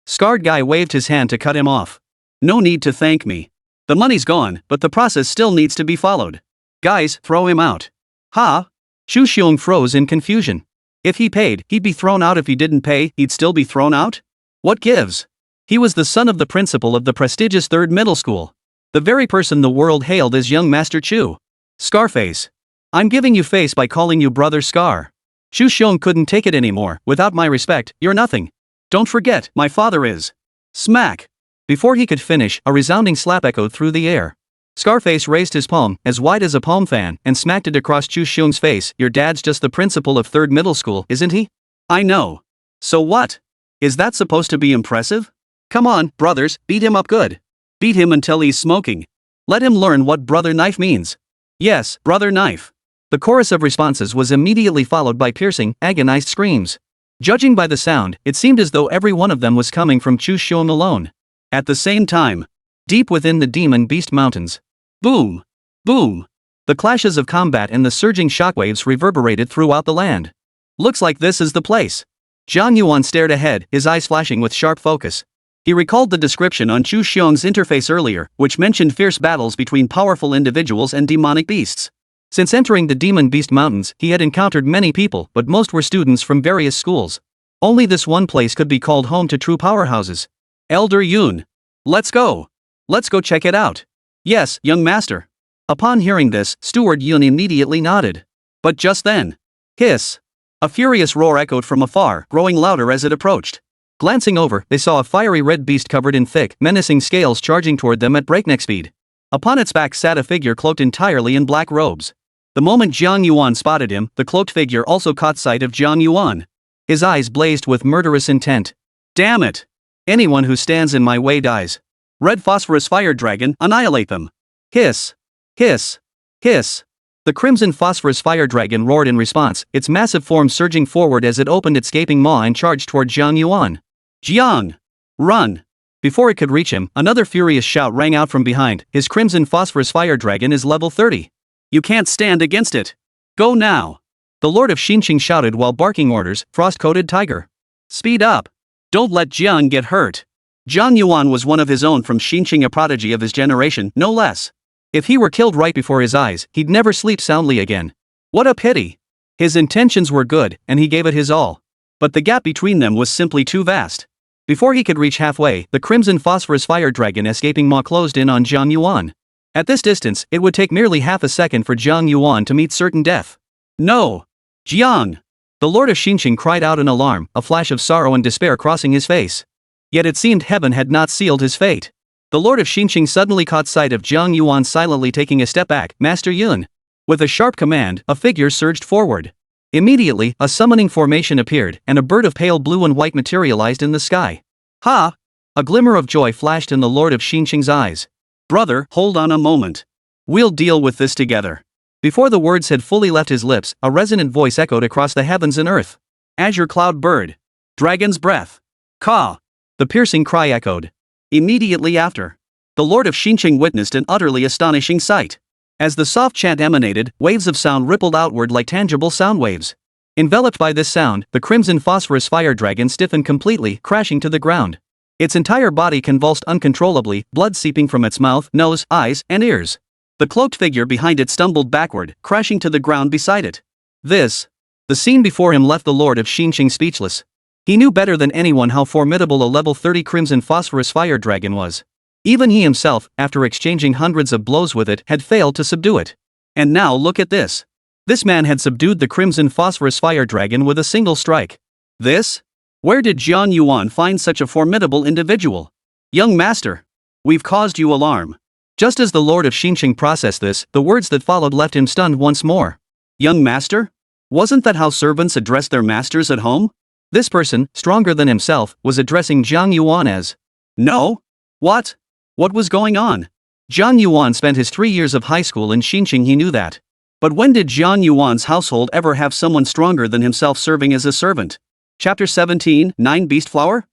Scarred guy waved his hand to cut him off. No need to thank me. The money's gone, but the process still needs to be followed. Guys, throw him out. Ha! Chu Xiong froze in confusion. If he paid, he'd be thrown out. If he didn't pay, he'd still be thrown out? What gives? He was the son of the principal of the prestigious 3rd middle school. The very person the world hailed as young Master Chu. Scarface. I'm giving you face by calling you Brother Scar. Chu Xiong couldn't take it anymore. Without my respect, you're nothing. Don't forget, my father is. Smack. Before he could finish, a resounding slap echoed through the air. Scarface raised his palm, as wide as a palm fan, and smacked it across Chu Xiong's face. Your dad's just the principal of 3rd middle school, isn't he? I know. So what? Is that supposed to be impressive? Come on, brothers, beat him up good. Beat him until he's smoking. Let him learn what brother knife means. Yes, brother knife. The chorus of responses was immediately followed by piercing, agonized screams. Judging by the sound, it seemed as though every one of them was coming from Chu Xiong alone. At the same time, deep within the Demon Beast Mountains. Boom! Boom! The clashes of combat and the surging shockwaves reverberated throughout the land. Looks like this is the place. Jiang Yuan stared ahead, his eyes flashing with sharp focus. He recalled the description on Chu Xiong's interface earlier, which mentioned fierce battles between powerful individuals and demonic beasts. Since entering the Demon Beast Mountains, he had encountered many people, but most were students from various schools. Only this one place could be called home to true powerhouses. Elder Yun. Let's go. Let's go check it out. Yes, young master. Upon hearing this, Steward Yun immediately nodded. But just then, hiss! A furious roar echoed from afar, growing louder as it approached. Glancing over, they saw a fiery red beast covered in thick, menacing scales charging toward them at breakneck speed. Upon its back sat a figure cloaked entirely in black robes. The moment Jiang Yuan spotted him, the cloaked figure also caught sight of Jiang Yuan. His eyes blazed with murderous intent. Damn it! Anyone who stands in my way dies. Red phosphorus fire dragon, annihilate them. Hiss! Hiss! Hiss! The crimson phosphorus fire dragon roared in response, its massive form surging forward as it opened its gaping maw and charged toward Jiang Yuan. Jiang! Run! Before it could reach him, another furious shout rang out from behind. His crimson phosphorus fire dragon is level 30. You can't stand against it. Go now! The Lord of Xinqing shouted while barking orders, frost-coated tiger. Speed up! Don't let Jiang get hurt. Jiang Yuan was one of his own from Xinqing, a prodigy of his generation, no less. If he were killed right before his eyes, he'd never sleep soundly again. What a pity! His intentions were good, and he gave it his all. But the gap between them was simply too vast. Before he could reach halfway, the crimson phosphorus fire dragon escaping maw closed in on Jiang Yuan. At this distance, it would take merely half a second for Jiang Yuan to meet certain death. No! Jiang! The Lord of Xinqing cried out in alarm, a flash of sorrow and despair crossing his face. Yet it seemed heaven had not sealed his fate. The Lord of Xinqing suddenly caught sight of Jiang Yuan silently taking a step back. Master Yun. With a sharp command, a figure surged forward. Immediately, a summoning formation appeared, and a bird of pale blue and white materialized in the sky. Ha! A glimmer of joy flashed in the Lord of Xinqing's eyes. Brother, hold on a moment. We'll deal with this together. Before the words had fully left his lips, a resonant voice echoed across the heavens and earth. Azure cloud bird. Dragon's breath. Caw! The piercing cry echoed. Immediately after, the Lord of Xinqing witnessed an utterly astonishing sight. As the soft chant emanated, waves of sound rippled outward like tangible sound waves. Enveloped by this sound, the crimson phosphorus fire dragon stiffened completely, crashing to the ground. Its entire body convulsed uncontrollably, blood seeping from its mouth, nose, eyes, and ears. The cloaked figure behind it stumbled backward, crashing to the ground beside it. The scene before him left the Lord of Xinqing speechless. He knew better than anyone how formidable a level 30 crimson phosphorus fire dragon was. Even he himself, after exchanging hundreds of blows with it, had failed to subdue it. And now look at this. This man had subdued the crimson phosphorus fire dragon with a single strike. Where did Jiang Yuan find such a formidable individual? Young master, we've caused you alarm. Just as the Lord of Xinqing processed this, the words that followed left him stunned once more. Young master? Wasn't that how servants address their masters at home? This person, stronger than himself, was addressing Jiang Yuan as. No? What? What was going on? Jiang Yuan spent his 3 years of high school in Xinqing, he knew that. But when did Jiang Yuan's household ever have someone stronger than himself serving as a servant? Chapter 17, 9 Beast Flower?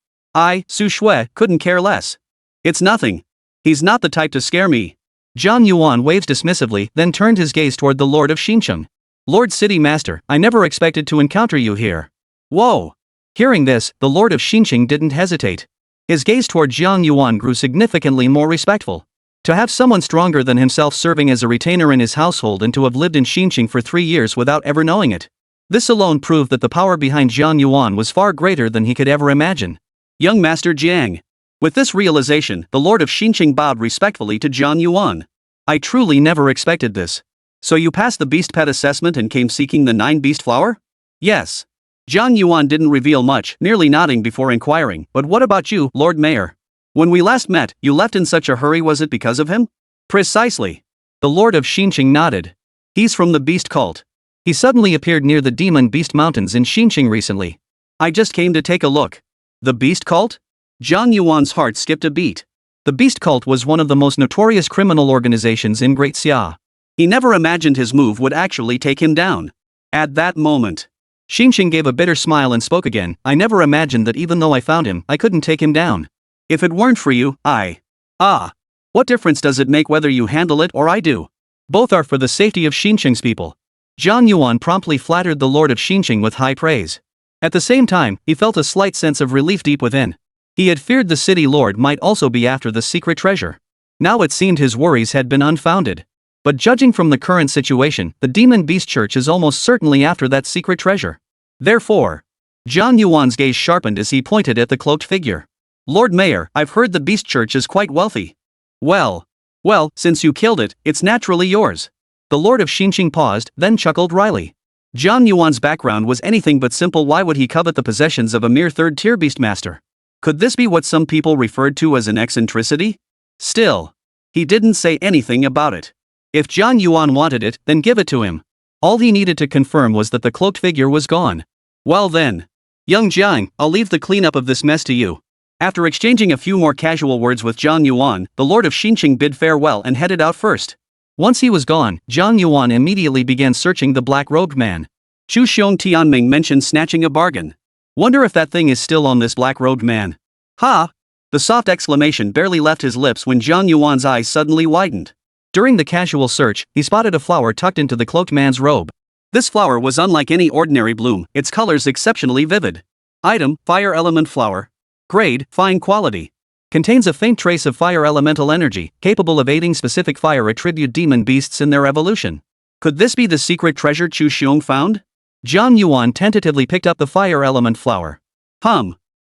Su Shui, couldn't care less. It's nothing. He's not the type to scare me. Jiang Yuan waved dismissively, then turned his gaze toward the Lord of Xinqing. Lord City Master, I never expected to encounter you here. Whoa! Hearing this, the Lord of Xinqing didn't hesitate. His gaze toward Jiang Yuan grew significantly more respectful. To have someone stronger than himself serving as a retainer in his household and to have lived in Xinjiang for 3 years without ever knowing it. This alone proved that the power behind Jiang Yuan was far greater than he could ever imagine. Young Master Jiang. With this realization, the Lord of Xinjiang bowed respectfully to Jiang Yuan. I truly never expected this. So you passed the beast pet assessment and came seeking the 9 beast flower? Yes. Jiang Yuan didn't reveal much, merely nodding before inquiring, but what about you, Lord Mayor? When we last met, you left in such a hurry, was it because of him? Precisely. The Lord of Xinjiang nodded. He's from the beast cult. He suddenly appeared near the demon beast mountains in Xinjiang recently. I just came to take a look. The beast cult? Jiang Yuan's heart skipped a beat. The beast cult was one of the most notorious criminal organizations in Great Xia. He never imagined his move would actually take him down. At that moment, Xinjiang gave a bitter smile and spoke again. I never imagined that even though I found him, I couldn't take him down. If it weren't for you, what difference does it make whether you handle it or I do? Both are for the safety of Xinjiang's people. Jiang Yuan promptly flattered the Lord of Xinjiang with high praise. At the same time, he felt a slight sense of relief deep within. He had feared the city lord might also be after the secret treasure. Now it seemed his worries had been unfounded. But judging from the current situation, the Demon Beast Church is almost certainly after that secret treasure. Therefore, Jiang Yuan's gaze sharpened as he pointed at the cloaked figure. Lord Mayor, I've heard the Beast Church is quite wealthy. Well, since you killed it, it's naturally yours. The Lord of Xinjiang paused, then chuckled wryly. Jiang Yuan's background was anything but simple. Why would he covet the possessions of a mere third-tier beastmaster? Could this be what some people referred to as an eccentricity? Still, he didn't say anything about it. If Jiang Yuan wanted it, then give it to him. All he needed to confirm was that the cloaked figure was gone. Well then, young Jiang, I'll leave the cleanup of this mess to you. After exchanging a few more casual words with Jiang Yuan, the Lord of Xinjiang bid farewell and headed out first. Once he was gone, Jiang Yuan immediately began searching the black-robed man. Chu Xiong Tianming mentioned snatching a bargain. Wonder if that thing is still on this black-robed man. Ha! The soft exclamation barely left his lips when Jiang Yuan's eyes suddenly widened. During the casual search, he spotted a flower tucked into the cloaked man's robe. This flower was unlike any ordinary bloom, its colors exceptionally vivid. Item, fire element flower. Grade, fine quality. Contains a faint trace of fire elemental energy, capable of aiding specific fire attribute demon beasts in their evolution. Could this be the secret treasure Chu Xiong found? Jiang Yuan tentatively picked up the fire element flower.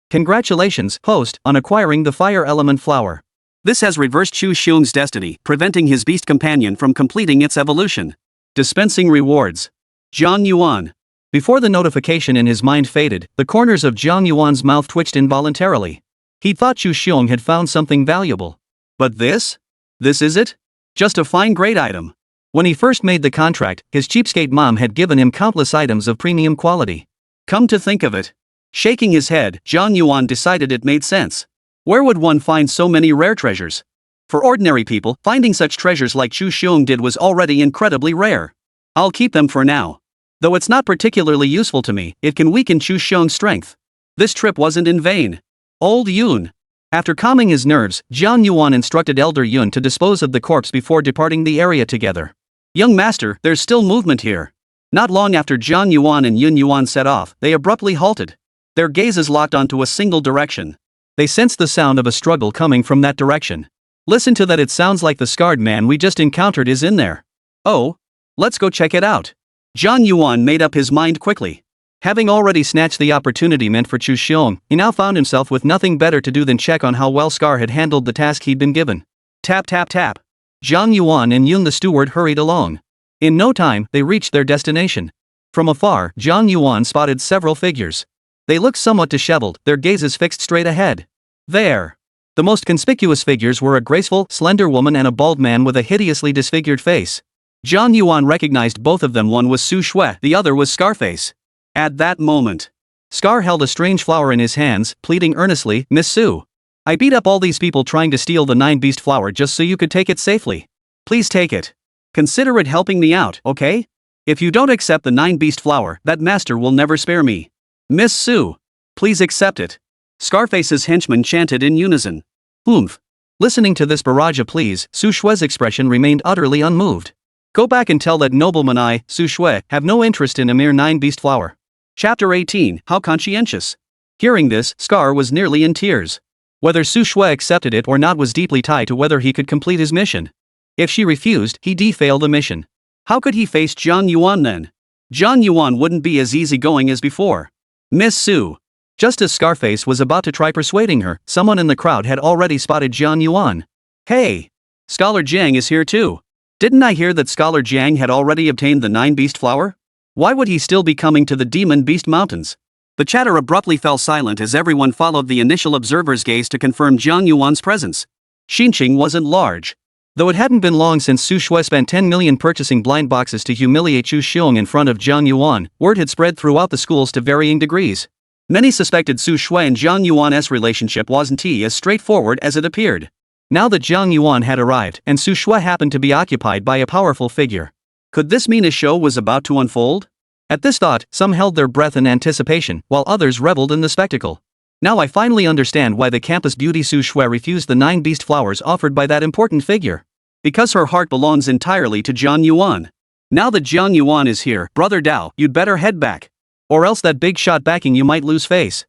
Congratulations, host, on acquiring the fire element flower. This has reversed Chu Xiong's destiny, preventing his beast companion from completing its evolution. Dispensing rewards. Jiang Yuan. Before the notification in his mind faded, the corners of Jiang Yuan's mouth twitched involuntarily. He thought Chu Xiong had found something valuable. But this? This is it? Just a fine grade item. When he first made the contract, his cheapskate mom had given him countless items of premium quality. Come to think of it. Shaking his head, Jiang Yuan decided it made sense. Where would one find so many rare treasures? For ordinary people, finding such treasures like Chu Xiong did was already incredibly rare. I'll keep them for now. Though it's not particularly useful to me, it can weaken Chu Xiong's strength. This trip wasn't in vain. Old Yun. After calming his nerves, Jiang Yuan instructed Elder Yun to dispose of the corpse before departing the area together. Young master, there's still movement here. Not long after Jiang Yuan and Yun Yuan set off, they abruptly halted. Their gazes locked onto a single direction. They sensed the sound of a struggle coming from that direction. Listen to that, it sounds like the scarred man we just encountered is in there. Oh? Let's go check it out. Jiang Yuan made up his mind quickly. Having already snatched the opportunity meant for Chu Xiong, he now found himself with nothing better to do than check on how well Scar had handled the task he'd been given. Tap tap tap. Jiang Yuan and Yun the steward hurried along. In no time, they reached their destination. From afar, Jiang Yuan spotted several figures. They looked somewhat disheveled, their gazes fixed straight ahead. There. The most conspicuous figures were a graceful, slender woman and a bald man with a hideously disfigured face. Jiang Yuan recognized both of them. One was Su Shui, the other was Scarface. At that moment, Scar held a strange flower in his hands, pleading earnestly, "Miss Su. I beat up all these people trying to steal the 9-beast flower just so you could take it safely. Please take it. Consider it helping me out, okay? If you don't accept the 9-beast flower, that master will never spare me. Miss Su. Please accept it." Scarface's henchmen chanted in unison. Oomph. Listening to this barrage of pleas, Su Shui's expression remained utterly unmoved. Go back and tell that nobleman I, Su Shui, have no interest in a mere 9-beast flower. Chapter 18, How Conscientious. Hearing this, Scar was nearly in tears. Whether Su Shui accepted it or not was deeply tied to whether he could complete his mission. If she refused, he failed the mission. How could he face Jiang Yuan then? Jiang Yuan wouldn't be as easygoing as before. Miss Su. Just as Scarface was about to try persuading her, someone in the crowd had already spotted Jiang Yuan. Hey! Scholar Jiang is here too. Didn't I hear that Scholar Jiang had already obtained the 9-beast flower? Why would he still be coming to the Demon Beast Mountains? The chatter abruptly fell silent as everyone followed the initial observer's gaze to confirm Jiang Yuan's presence. Xinqing wasn't large. Though it hadn't been long since Su Shui spent 10 million purchasing blind boxes to humiliate Chu Xiong in front of Jiang Yuan, word had spread throughout the schools to varying degrees. Many suspected Su Shui and Jiang Yuan's relationship wasn't as straightforward as it appeared. Now that Jiang Yuan had arrived and Su Shui happened to be occupied by a powerful figure. Could this mean a show was about to unfold? At this thought, some held their breath in anticipation, while others reveled in the spectacle. Now I finally understand why the campus beauty Su Shui refused the 9 beast flowers offered by that important figure. Because her heart belongs entirely to Jiang Yuan. Now that Jiang Yuan is here, Brother Dao, you'd better head back. Or else that big shot backing you might lose face.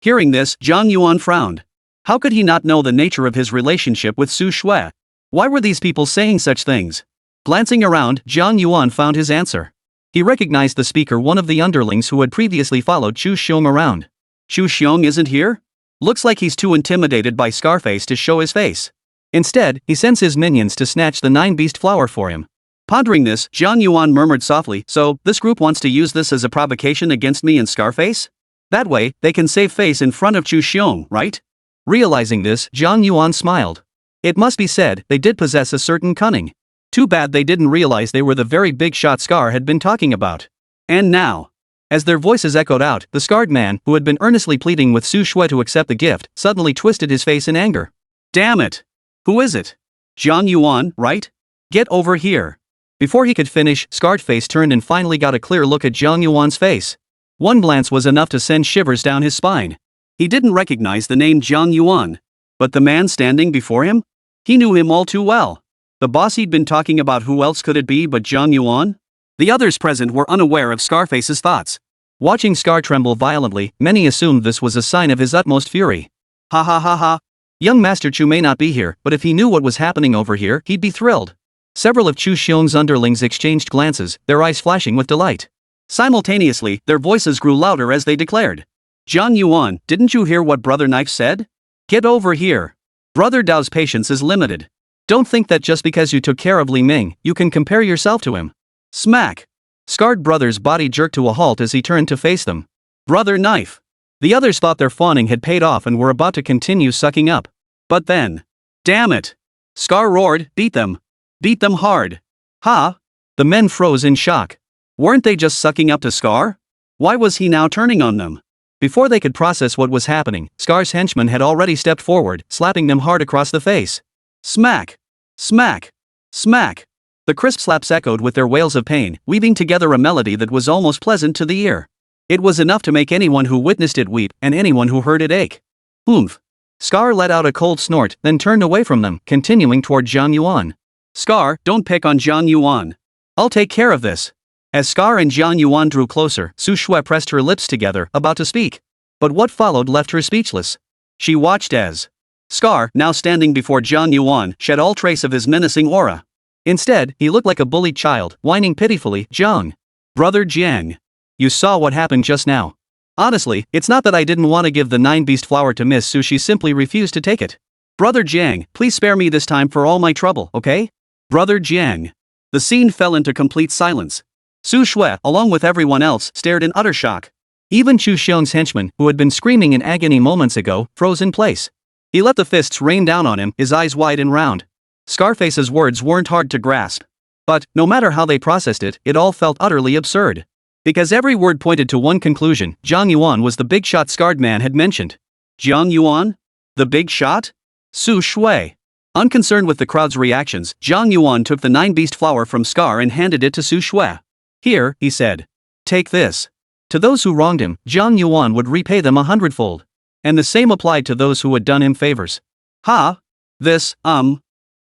Hearing this, Jiang Yuan frowned. How could he not know the nature of his relationship with Su Shui? Why were these people saying such things? Glancing around, Jiang Yuan found his answer. He recognized the speaker, one of the underlings who had previously followed Chu Xiong around. Chu Xiong isn't here? Looks like he's too intimidated by Scarface to show his face. Instead, he sends his minions to snatch the 9-beast flower for him. Pondering this, Jiang Yuan murmured softly, so, this group wants to use this as a provocation against me and Scarface? That way, they can save face in front of Chu Xiong, right? Realizing this, Jiang Yuan smiled. It must be said, they did possess a certain cunning. Too bad they didn't realize they were the very big shot Scar had been talking about. And now, as their voices echoed out, the scarred man, who had been earnestly pleading with Su Shui to accept the gift, suddenly twisted his face in anger. Damn it! Who is it? Jiang Yuan, right? Get over here. Before he could finish, Scarred Face turned and finally got a clear look at Jiang Yuan's face. One glance was enough to send shivers down his spine. He didn't recognize the name Jiang Yuan. But the man standing before him? He knew him all too well. The boss he'd been talking about, who else could it be but Jiang Yuan? The others present were unaware of Scarface's thoughts. Watching Scar tremble violently, many assumed this was a sign of his utmost fury. Ha ha ha ha. Young Master Chu may not be here, but if he knew what was happening over here, he'd be thrilled. Several of Chu Xiong's underlings exchanged glances, their eyes flashing with delight. Simultaneously, their voices grew louder as they declared. Jiang Yuan, didn't you hear what Brother Knife said? Get over here. Brother Dao's patience is limited. Don't think that just because you took care of Li Ming, you can compare yourself to him. Smack. Scarred Brother's body jerked to a halt as he turned to face them. Brother Knife. The others thought their fawning had paid off and were about to continue sucking up. But then. Damn it. Scar roared, beat them. Beat them hard. Ha? The men froze in shock. Weren't they just sucking up to Scar? Why was he now turning on them? Before they could process what was happening, Scar's henchmen had already stepped forward, slapping them hard across the face. Smack. Smack. Smack. The crisp slaps echoed with their wails of pain, weaving together a melody that was almost pleasant to the ear. It was enough to make anyone who witnessed it weep and anyone who heard it ache. Oomph. Scar let out a cold snort, then turned away from them, continuing toward Jiang Yuan. Scar, don't pick on Jiang Yuan. I'll take care of this. As Scar and Jiang Yuan drew closer, Su Shui pressed her lips together, about to speak. But what followed left her speechless. She watched as Scar, now standing before Jiang Yuan, shed all trace of his menacing aura. Instead, he looked like a bullied child, whining pitifully, Jiang. Brother Jiang. You saw what happened just now. Honestly, it's not that I didn't want to give the 9-beast flower to Miss Su, she simply refused to take it. Brother Jiang, please spare me this time for all my trouble, okay? Brother Jiang. The scene fell into complete silence. Su Shui, along with everyone else, stared in utter shock. Even Chu Xiong's henchman, who had been screaming in agony moments ago, froze in place. He let the fists rain down on him, his eyes wide and round. Scarface's words weren't hard to grasp. But, no matter how they processed it, it all felt utterly absurd. Because every word pointed to one conclusion: Jiang Yuan was the big shot scarred man had mentioned. Jiang Yuan? The big shot? Su Shui. Unconcerned with the crowd's reactions, Jiang Yuan took the 9-beast flower from Scar and handed it to Su Shui. Here, he said. Take this. To those who wronged him, Jiang Yuan would repay them 100-fold. And the same applied to those who had done him favors. Ha? This,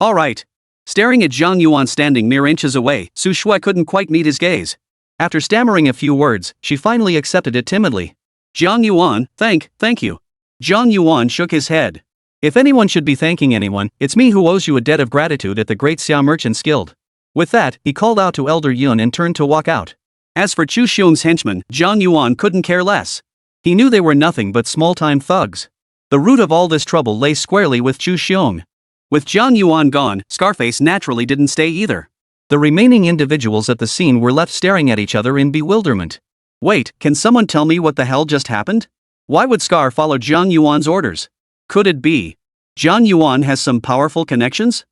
alright. Staring at Jiang Yuan standing mere inches away, Su Shui couldn't quite meet his gaze. After stammering a few words, she finally accepted it timidly. Jiang Yuan, thank you. Jiang Yuan shook his head. If anyone should be thanking anyone, it's me who owes you a debt of gratitude at the Great Xia Merchants Guild. With that, he called out to Elder Yun and turned to walk out. As for Chu Xiong's henchmen, Jiang Yuan couldn't care less. He knew they were nothing but small-time thugs. The root of all this trouble lay squarely with Chu Xiong. With Jiang Yuan gone, Scarface naturally didn't stay either. The remaining individuals at the scene were left staring at each other in bewilderment. Wait, can someone tell me what the hell just happened? Why would Scar follow Jiang Yuan's orders? Could it be Jiang Yuan has some powerful connections?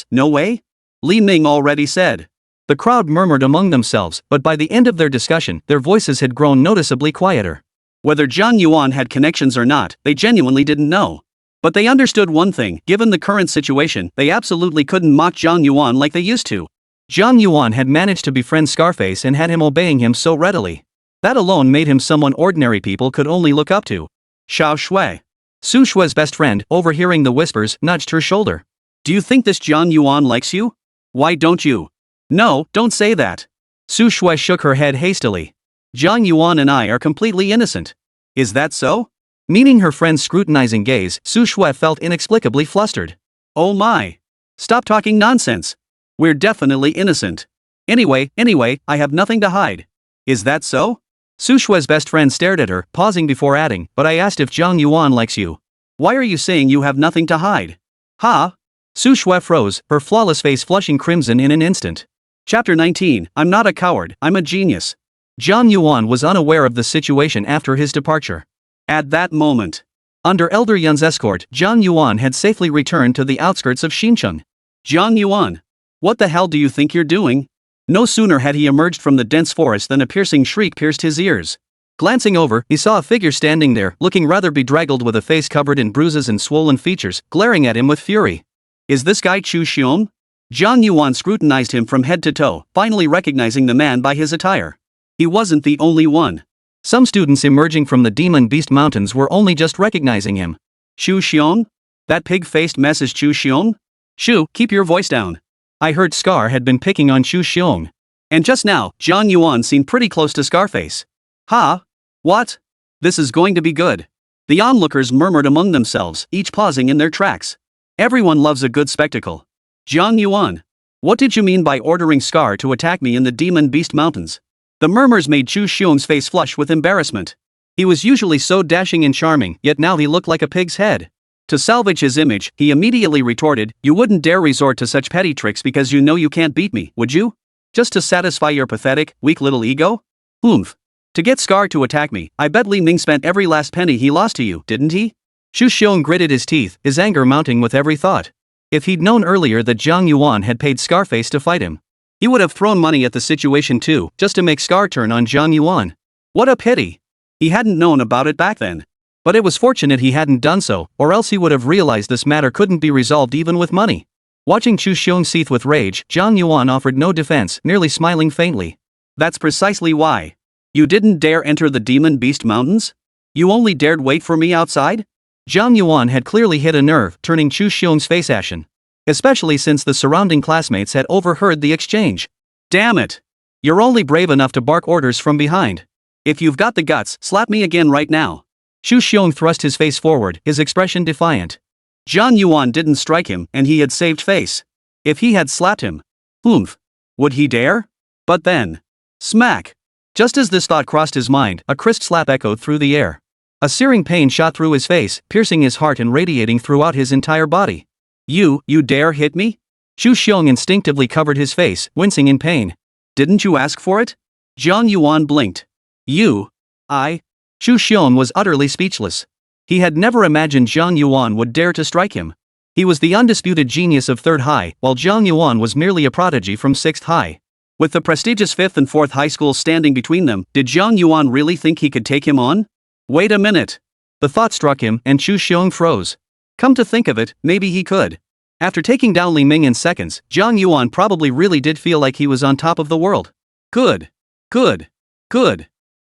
No way? Li Ming already said. The crowd murmured among themselves, but by the end of their discussion, their voices had grown noticeably quieter. Whether Jiang Yuan had connections or not, they genuinely didn't know. But they understood one thing: given the current situation, they absolutely couldn't mock Jiang Yuan like they used to. Jiang Yuan had managed to befriend Scarface and had him obeying him so readily. That alone made him someone ordinary people could only look up to. Xiao Shui, Su Shue's best friend, overhearing the whispers, nudged her shoulder. do you think this Jiang Yuan likes you? Why don't you? No, don't say that. Su Shui shook her head hastily. Jiang Yuan and I are completely innocent. Is that so? Meeting her friend's scrutinizing gaze, Su Shui felt inexplicably flustered. Oh my. Stop talking nonsense. We're definitely innocent. Anyway, I have nothing to hide. Is that so? Su Shue's best friend stared at her, pausing before adding, but I asked if Jiang Yuan likes you. Why are you saying you have nothing to hide? Ha? Su Shui froze, her flawless face flushing crimson in an instant. Chapter 19, I'm not a coward, I'm a genius. Jiang Yuan was unaware of the situation after his departure. At that moment, under Elder Yun's escort, Jiang Yuan had safely returned to the outskirts of Xincheng. Jiang Yuan, what the hell do you think you're doing? No sooner had he emerged from the dense forest than a piercing shriek pierced his ears. Glancing over, he saw a figure standing there, looking rather bedraggled with a face covered in bruises and swollen features, glaring at him with fury. Is this guy Chu Xiong? Jiang Yuan scrutinized him from head to toe, finally recognizing the man by his attire. He wasn't the only one. Some students emerging from the Demon Beast Mountains were only just recognizing him. Chu Xiong? That pig-faced mess is Chu Xiong? Shu, keep your voice down. I heard Scar had been picking on Chu Xiong. And just now, Jiang Yuan seemed pretty close to Scarface. Ha? What? This is going to be good. The onlookers murmured among themselves, each pausing in their tracks. Everyone loves a good spectacle. Jiang Yuan, what did you mean by ordering Scar to attack me in the Demon Beast Mountains? The murmurs made Chu Xiong's face flush with embarrassment. He was usually so dashing and charming, yet now he looked like a pig's head. To salvage his image, he immediately retorted, you wouldn't dare resort to such petty tricks because you know you can't beat me, would you? Just to satisfy your pathetic, weak little ego? Oomph. To get Scar to attack me, I bet Li Ming spent every last penny he lost to you, didn't he? Chu Xiong gritted his teeth, his anger mounting with every thought. If he'd known earlier that Jiang Yuan had paid Scarface to fight him, he would have thrown money at the situation too, just to make Scar turn on Jiang Yuan. What a pity. He hadn't known about it back then. But it was fortunate he hadn't done so, or else he would have realized this matter couldn't be resolved even with money. Watching Chu Xiong seethe with rage, Jiang Yuan offered no defense, nearly smiling faintly. That's precisely why. You didn't dare enter the Demon Beast Mountains? You only dared wait for me outside? Jiang Yuan had clearly hit a nerve, turning Chu Xiong's face ashen. Especially since the surrounding classmates had overheard the exchange. Damn it! You're only brave enough to bark orders from behind. If you've got the guts, slap me again right now. Chu Xiong thrust his face forward, his expression defiant. Jiang Yuan didn't strike him, and he had saved face. If he had slapped him, oomph, would he dare? But then, smack! Just as this thought crossed his mind, a crisp slap echoed through the air. A searing pain shot through his face, piercing his heart and radiating throughout his entire body. You dare hit me? Chu Xiong instinctively covered his face, wincing in pain. Didn't you ask for it? Jiang Yuan blinked. Chu Xiong was utterly speechless. He had never imagined Jiang Yuan would dare to strike him. He was the undisputed genius of 3rd High, while Jiang Yuan was merely a prodigy from 6th High. With the prestigious 5th and 4th high schools standing between them, did Jiang Yuan really think he could take him on? Wait a minute. The thought struck him, and Chu Xiong froze. Come to think of it, maybe he could. After taking down Li Ming in seconds, Jiang Yuan probably really did feel like he was on top of the world. Good.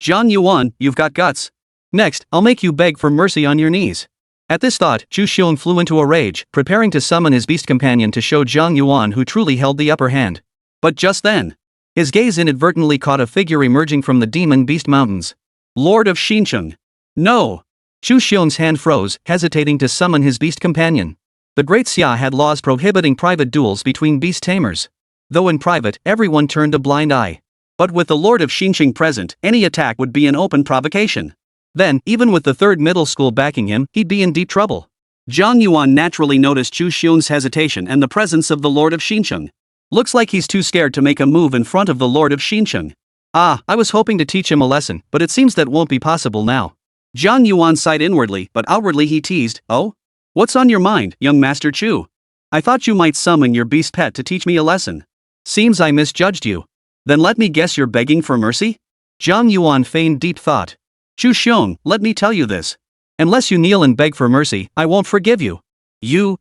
Jiang Yuan, you've got guts. Next, I'll make you beg for mercy on your knees. At this thought, Chu Xiong flew into a rage, preparing to summon his beast companion to show Jiang Yuan who truly held the upper hand. But just then, his gaze inadvertently caught a figure emerging from the Demon Beast Mountains. Lord of Xincheng. No! Chu Xiong's hand froze, hesitating to summon his beast companion. The Great Xia had laws prohibiting private duels between beast tamers. Though in private, everyone turned a blind eye. But with the Lord of Xinqiang present, any attack would be an open provocation. Then, even with the third middle school backing him, he'd be in deep trouble. Jiang Yuan naturally noticed Chu Xiong's hesitation and the presence of the Lord of Xinqiang. Looks like he's too scared to make a move in front of the Lord of Xinqiang. Ah, I was hoping to teach him a lesson, but it seems that won't be possible now. Jiang Yuan sighed inwardly, but outwardly he teased, "Oh? What's on your mind, young Master Chu? I thought you might summon your beast pet to teach me a lesson. Seems I misjudged you. Then let me guess you're begging for mercy?" Jiang Yuan feigned deep thought. "Chu Xiong, let me tell you this. Unless you kneel and beg for mercy, I won't forgive you. You.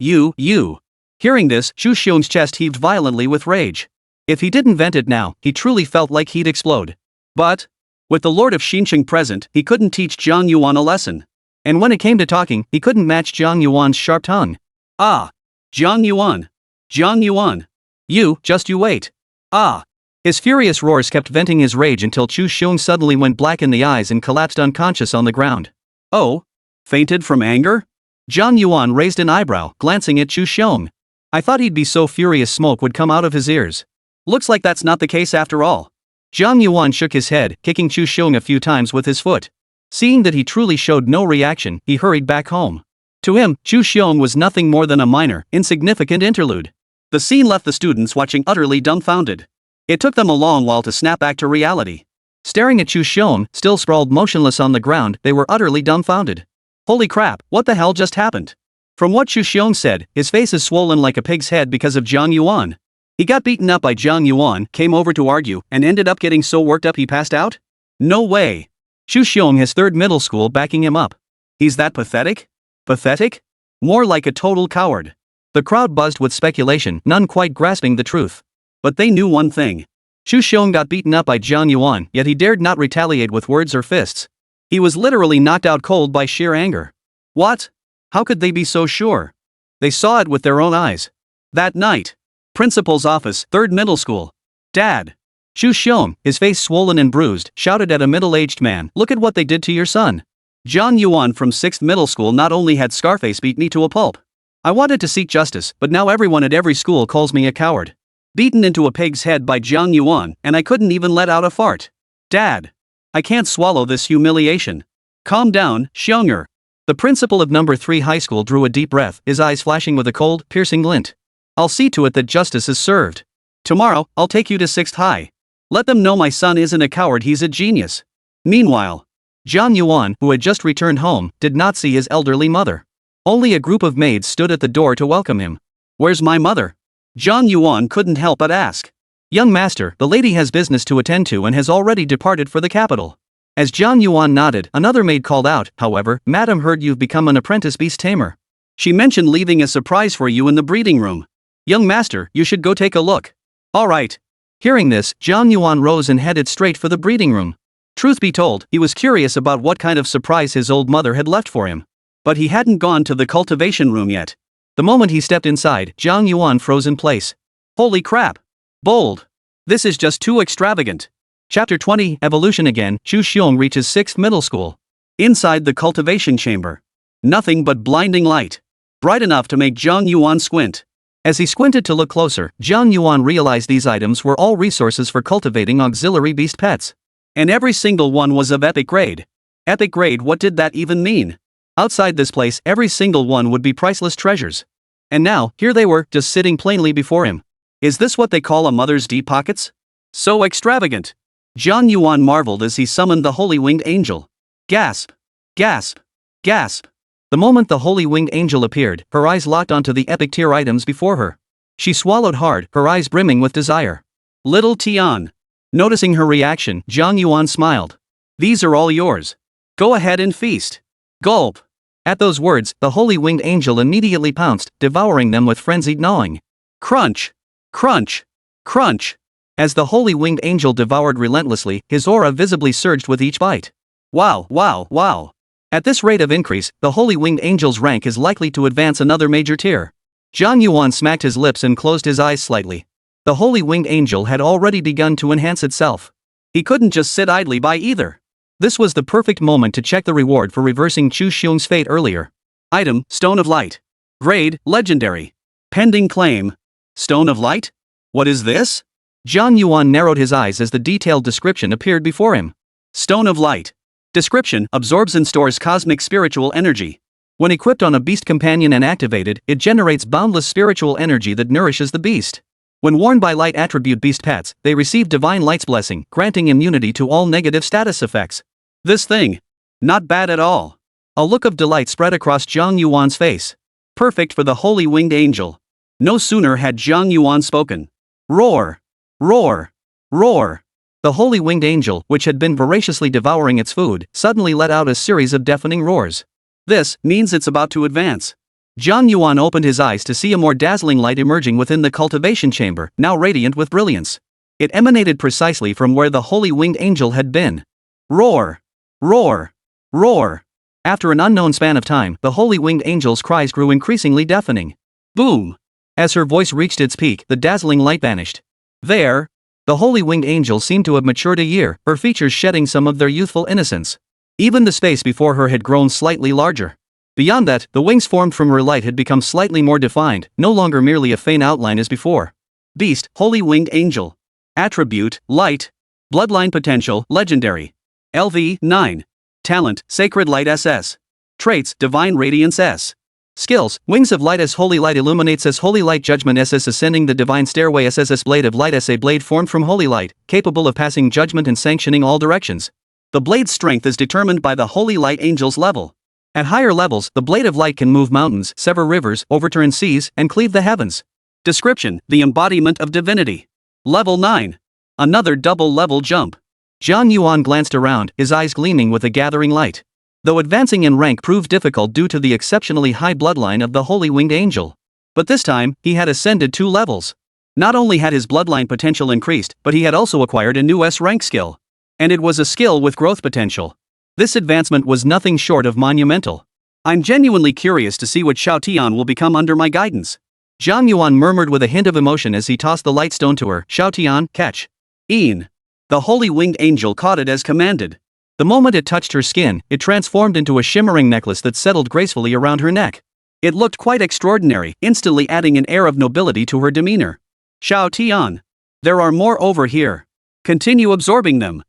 Hearing this, Chu Xiong's chest heaved violently with rage. If he didn't vent it now, he truly felt like he'd explode. But, with the Lord of Xinqiang present, he couldn't teach Jiang Yuan a lesson. And when it came to talking, he couldn't match Jiang Yuan's sharp tongue. "Ah! Jiang Yuan! Jiang Yuan! You wait! Ah!" His furious roars kept venting his rage until Chu Xiong suddenly went black in the eyes and collapsed unconscious on the ground. "Oh? Fainted from anger?" Jiang Yuan raised an eyebrow, glancing at Chu Xiong. "I thought he'd be so furious smoke would come out of his ears. Looks like that's not the case after all." Jiang Yuan shook his head, kicking Chu Xiong a few times with his foot. Seeing that he truly showed no reaction, he hurried back home. To him, Chu Xiong was nothing more than a minor, insignificant interlude. The scene left the students watching utterly dumbfounded. It took them a long while to snap back to reality. Staring at Chu Xiong, still sprawled motionless on the ground, they were utterly dumbfounded. Holy crap, what the hell just happened? From what Chu Xiong said, his face is swollen like a pig's head because of Jiang Yuan. He got beaten up by Jiang Yuan, came over to argue, and ended up getting so worked up he passed out? No way. Chu Xiong has third middle school backing him up. He's that pathetic? Pathetic? More like a total coward. The crowd buzzed with speculation, none quite grasping the truth. But they knew one thing. Chu Xiong got beaten up by Jiang Yuan, yet he dared not retaliate with words or fists. He was literally knocked out cold by sheer anger. What? How could they be so sure? They saw it with their own eyes. That night. Principal's office, third middle school. "Dad." Chu Xiong, his face swollen and bruised, shouted at a middle-aged man, "Look at what they did to your son." Jiang Yuan from 6th middle school not only had Scarface beat me to a pulp. I wanted to seek justice, but now everyone at every school calls me a coward. Beaten into a pig's head by Jiang Yuan, and I couldn't even let out a fart. Dad. I can't swallow this humiliation. Calm down, Xiong'er. The principal of number 3 high school drew a deep breath, his eyes flashing with a cold, piercing glint. "I'll see to it that justice is served. Tomorrow, I'll take you to 6th high. Let them know my son isn't a coward, he's a genius." Meanwhile, Jiang Yuan, who had just returned home, did not see his elderly mother. Only a group of maids stood at the door to welcome him. "Where's my mother?" Jiang Yuan couldn't help but ask. "Young master, the lady has business to attend to and has already departed for the capital." As Jiang Yuan nodded, another maid called out, "However, madam heard you've become an apprentice beast tamer. She mentioned leaving a surprise for you in the breeding room. Young master, you should go take a look." "All right." Hearing this, Jiang Yuan rose and headed straight for the breeding room. Truth be told, he was curious about what kind of surprise his old mother had left for him. But he hadn't gone to the cultivation room yet. The moment he stepped inside, Jiang Yuan froze in place. Holy crap! Bold! This is just too extravagant. Chapter 20, Evolution Again. Chu Xiong reaches 6th middle school. Inside the cultivation chamber. Nothing but blinding light. Bright enough to make Jiang Yuan squint. As he squinted to look closer, Jiang Yuan realized these items were all resources for cultivating auxiliary beast pets. And every single one was of epic grade. Epic grade, what did that even mean? Outside this place, every single one would be priceless treasures. And now, here they were, just sitting plainly before him. Is this what they call a mother's deep pockets? So extravagant. Jiang Yuan marveled as he summoned the holy winged angel. Gasp! Gasp! Gasp! The moment the holy winged angel appeared, her eyes locked onto the epic tier items before her. She swallowed hard, her eyes brimming with desire. Little Tian. Noticing her reaction, Jiang Yuan smiled. These are all yours. Go ahead and feast. Gulp. At those words, the holy winged angel immediately pounced, devouring them with frenzied gnawing. Crunch! Crunch! Crunch! As the holy winged angel devoured relentlessly, his aura visibly surged with each bite. Wow, wow, wow. At this rate of increase, the holy winged angel's rank is likely to advance another major tier. Jiang Yuan smacked his lips and closed his eyes slightly. The holy winged angel had already begun to enhance itself. He couldn't just sit idly by either. This was the perfect moment to check the reward for reversing Chu Xiong's fate earlier. Item, Stone of Light. Grade, Legendary. Pending claim. Stone of Light? What is this? Jiang Yuan narrowed his eyes as the detailed description appeared before him. Stone of Light. Description, absorbs and stores cosmic spiritual energy. When equipped on a beast companion and activated, it generates boundless spiritual energy that nourishes the beast. When worn by light attribute beast pets, they receive divine light's blessing, granting immunity to all negative status effects. This thing. Not bad at all. A look of delight spread across Jiang Yuan's face. Perfect for the holy winged angel. No sooner had Jiang Yuan spoken. Roar! Roar! Roar! The holy winged angel, which had been voraciously devouring its food, suddenly let out a series of deafening roars. This means it's about to advance. Jiang Yuan opened his eyes to see a more dazzling light emerging within the cultivation chamber, now radiant with brilliance. It emanated precisely from where the holy winged angel had been. Roar! Roar! Roar! After an unknown span of time, the holy winged angel's cries grew increasingly deafening. Boom! As her voice reached its peak, the dazzling light vanished. There! The holy winged angel seemed to have matured a year, her features shedding some of their youthful innocence. Even the space before her had grown slightly larger. Beyond that, the wings formed from her light had become slightly more defined, no longer merely a faint outline as before. Beast, Holy Winged Angel. Attribute, Light. Bloodline Potential, Legendary. LV, 9. Talent, Sacred Light SS. Traits, Divine Radiance S. Skills, Wings of Light S. Holy Light illuminates S. Holy Light Judgment SS. Ascending the Divine Stairway SSS. Blade of Light S. A blade formed from Holy Light, capable of passing judgment and sanctioning all directions. The blade's strength is determined by the Holy Light Angel's level. At higher levels, the Blade of Light can move mountains, sever rivers, overturn seas, and cleave the heavens. Description, the embodiment of divinity. Level 9. Another double-level jump. Jiang Yuan glanced around, his eyes gleaming with a gathering light. Though advancing in rank proved difficult due to the exceptionally high bloodline of the Holy Winged Angel. But this time, he had ascended 2 levels. Not only had his bloodline potential increased, but he had also acquired a new S-rank skill. And it was a skill with growth potential. This advancement was nothing short of monumental. I'm genuinely curious to see what Xiao Tian will become under my guidance. Jiang Yuan murmured with a hint of emotion as he tossed the light stone to her. Xiao Tian, catch. Een. The Holy Winged Angel caught it as commanded. The moment it touched her skin, it transformed into a shimmering necklace that settled gracefully around her neck. It looked quite extraordinary, instantly adding an air of nobility to her demeanor. Xiao Tian. There are more over here. Continue absorbing them.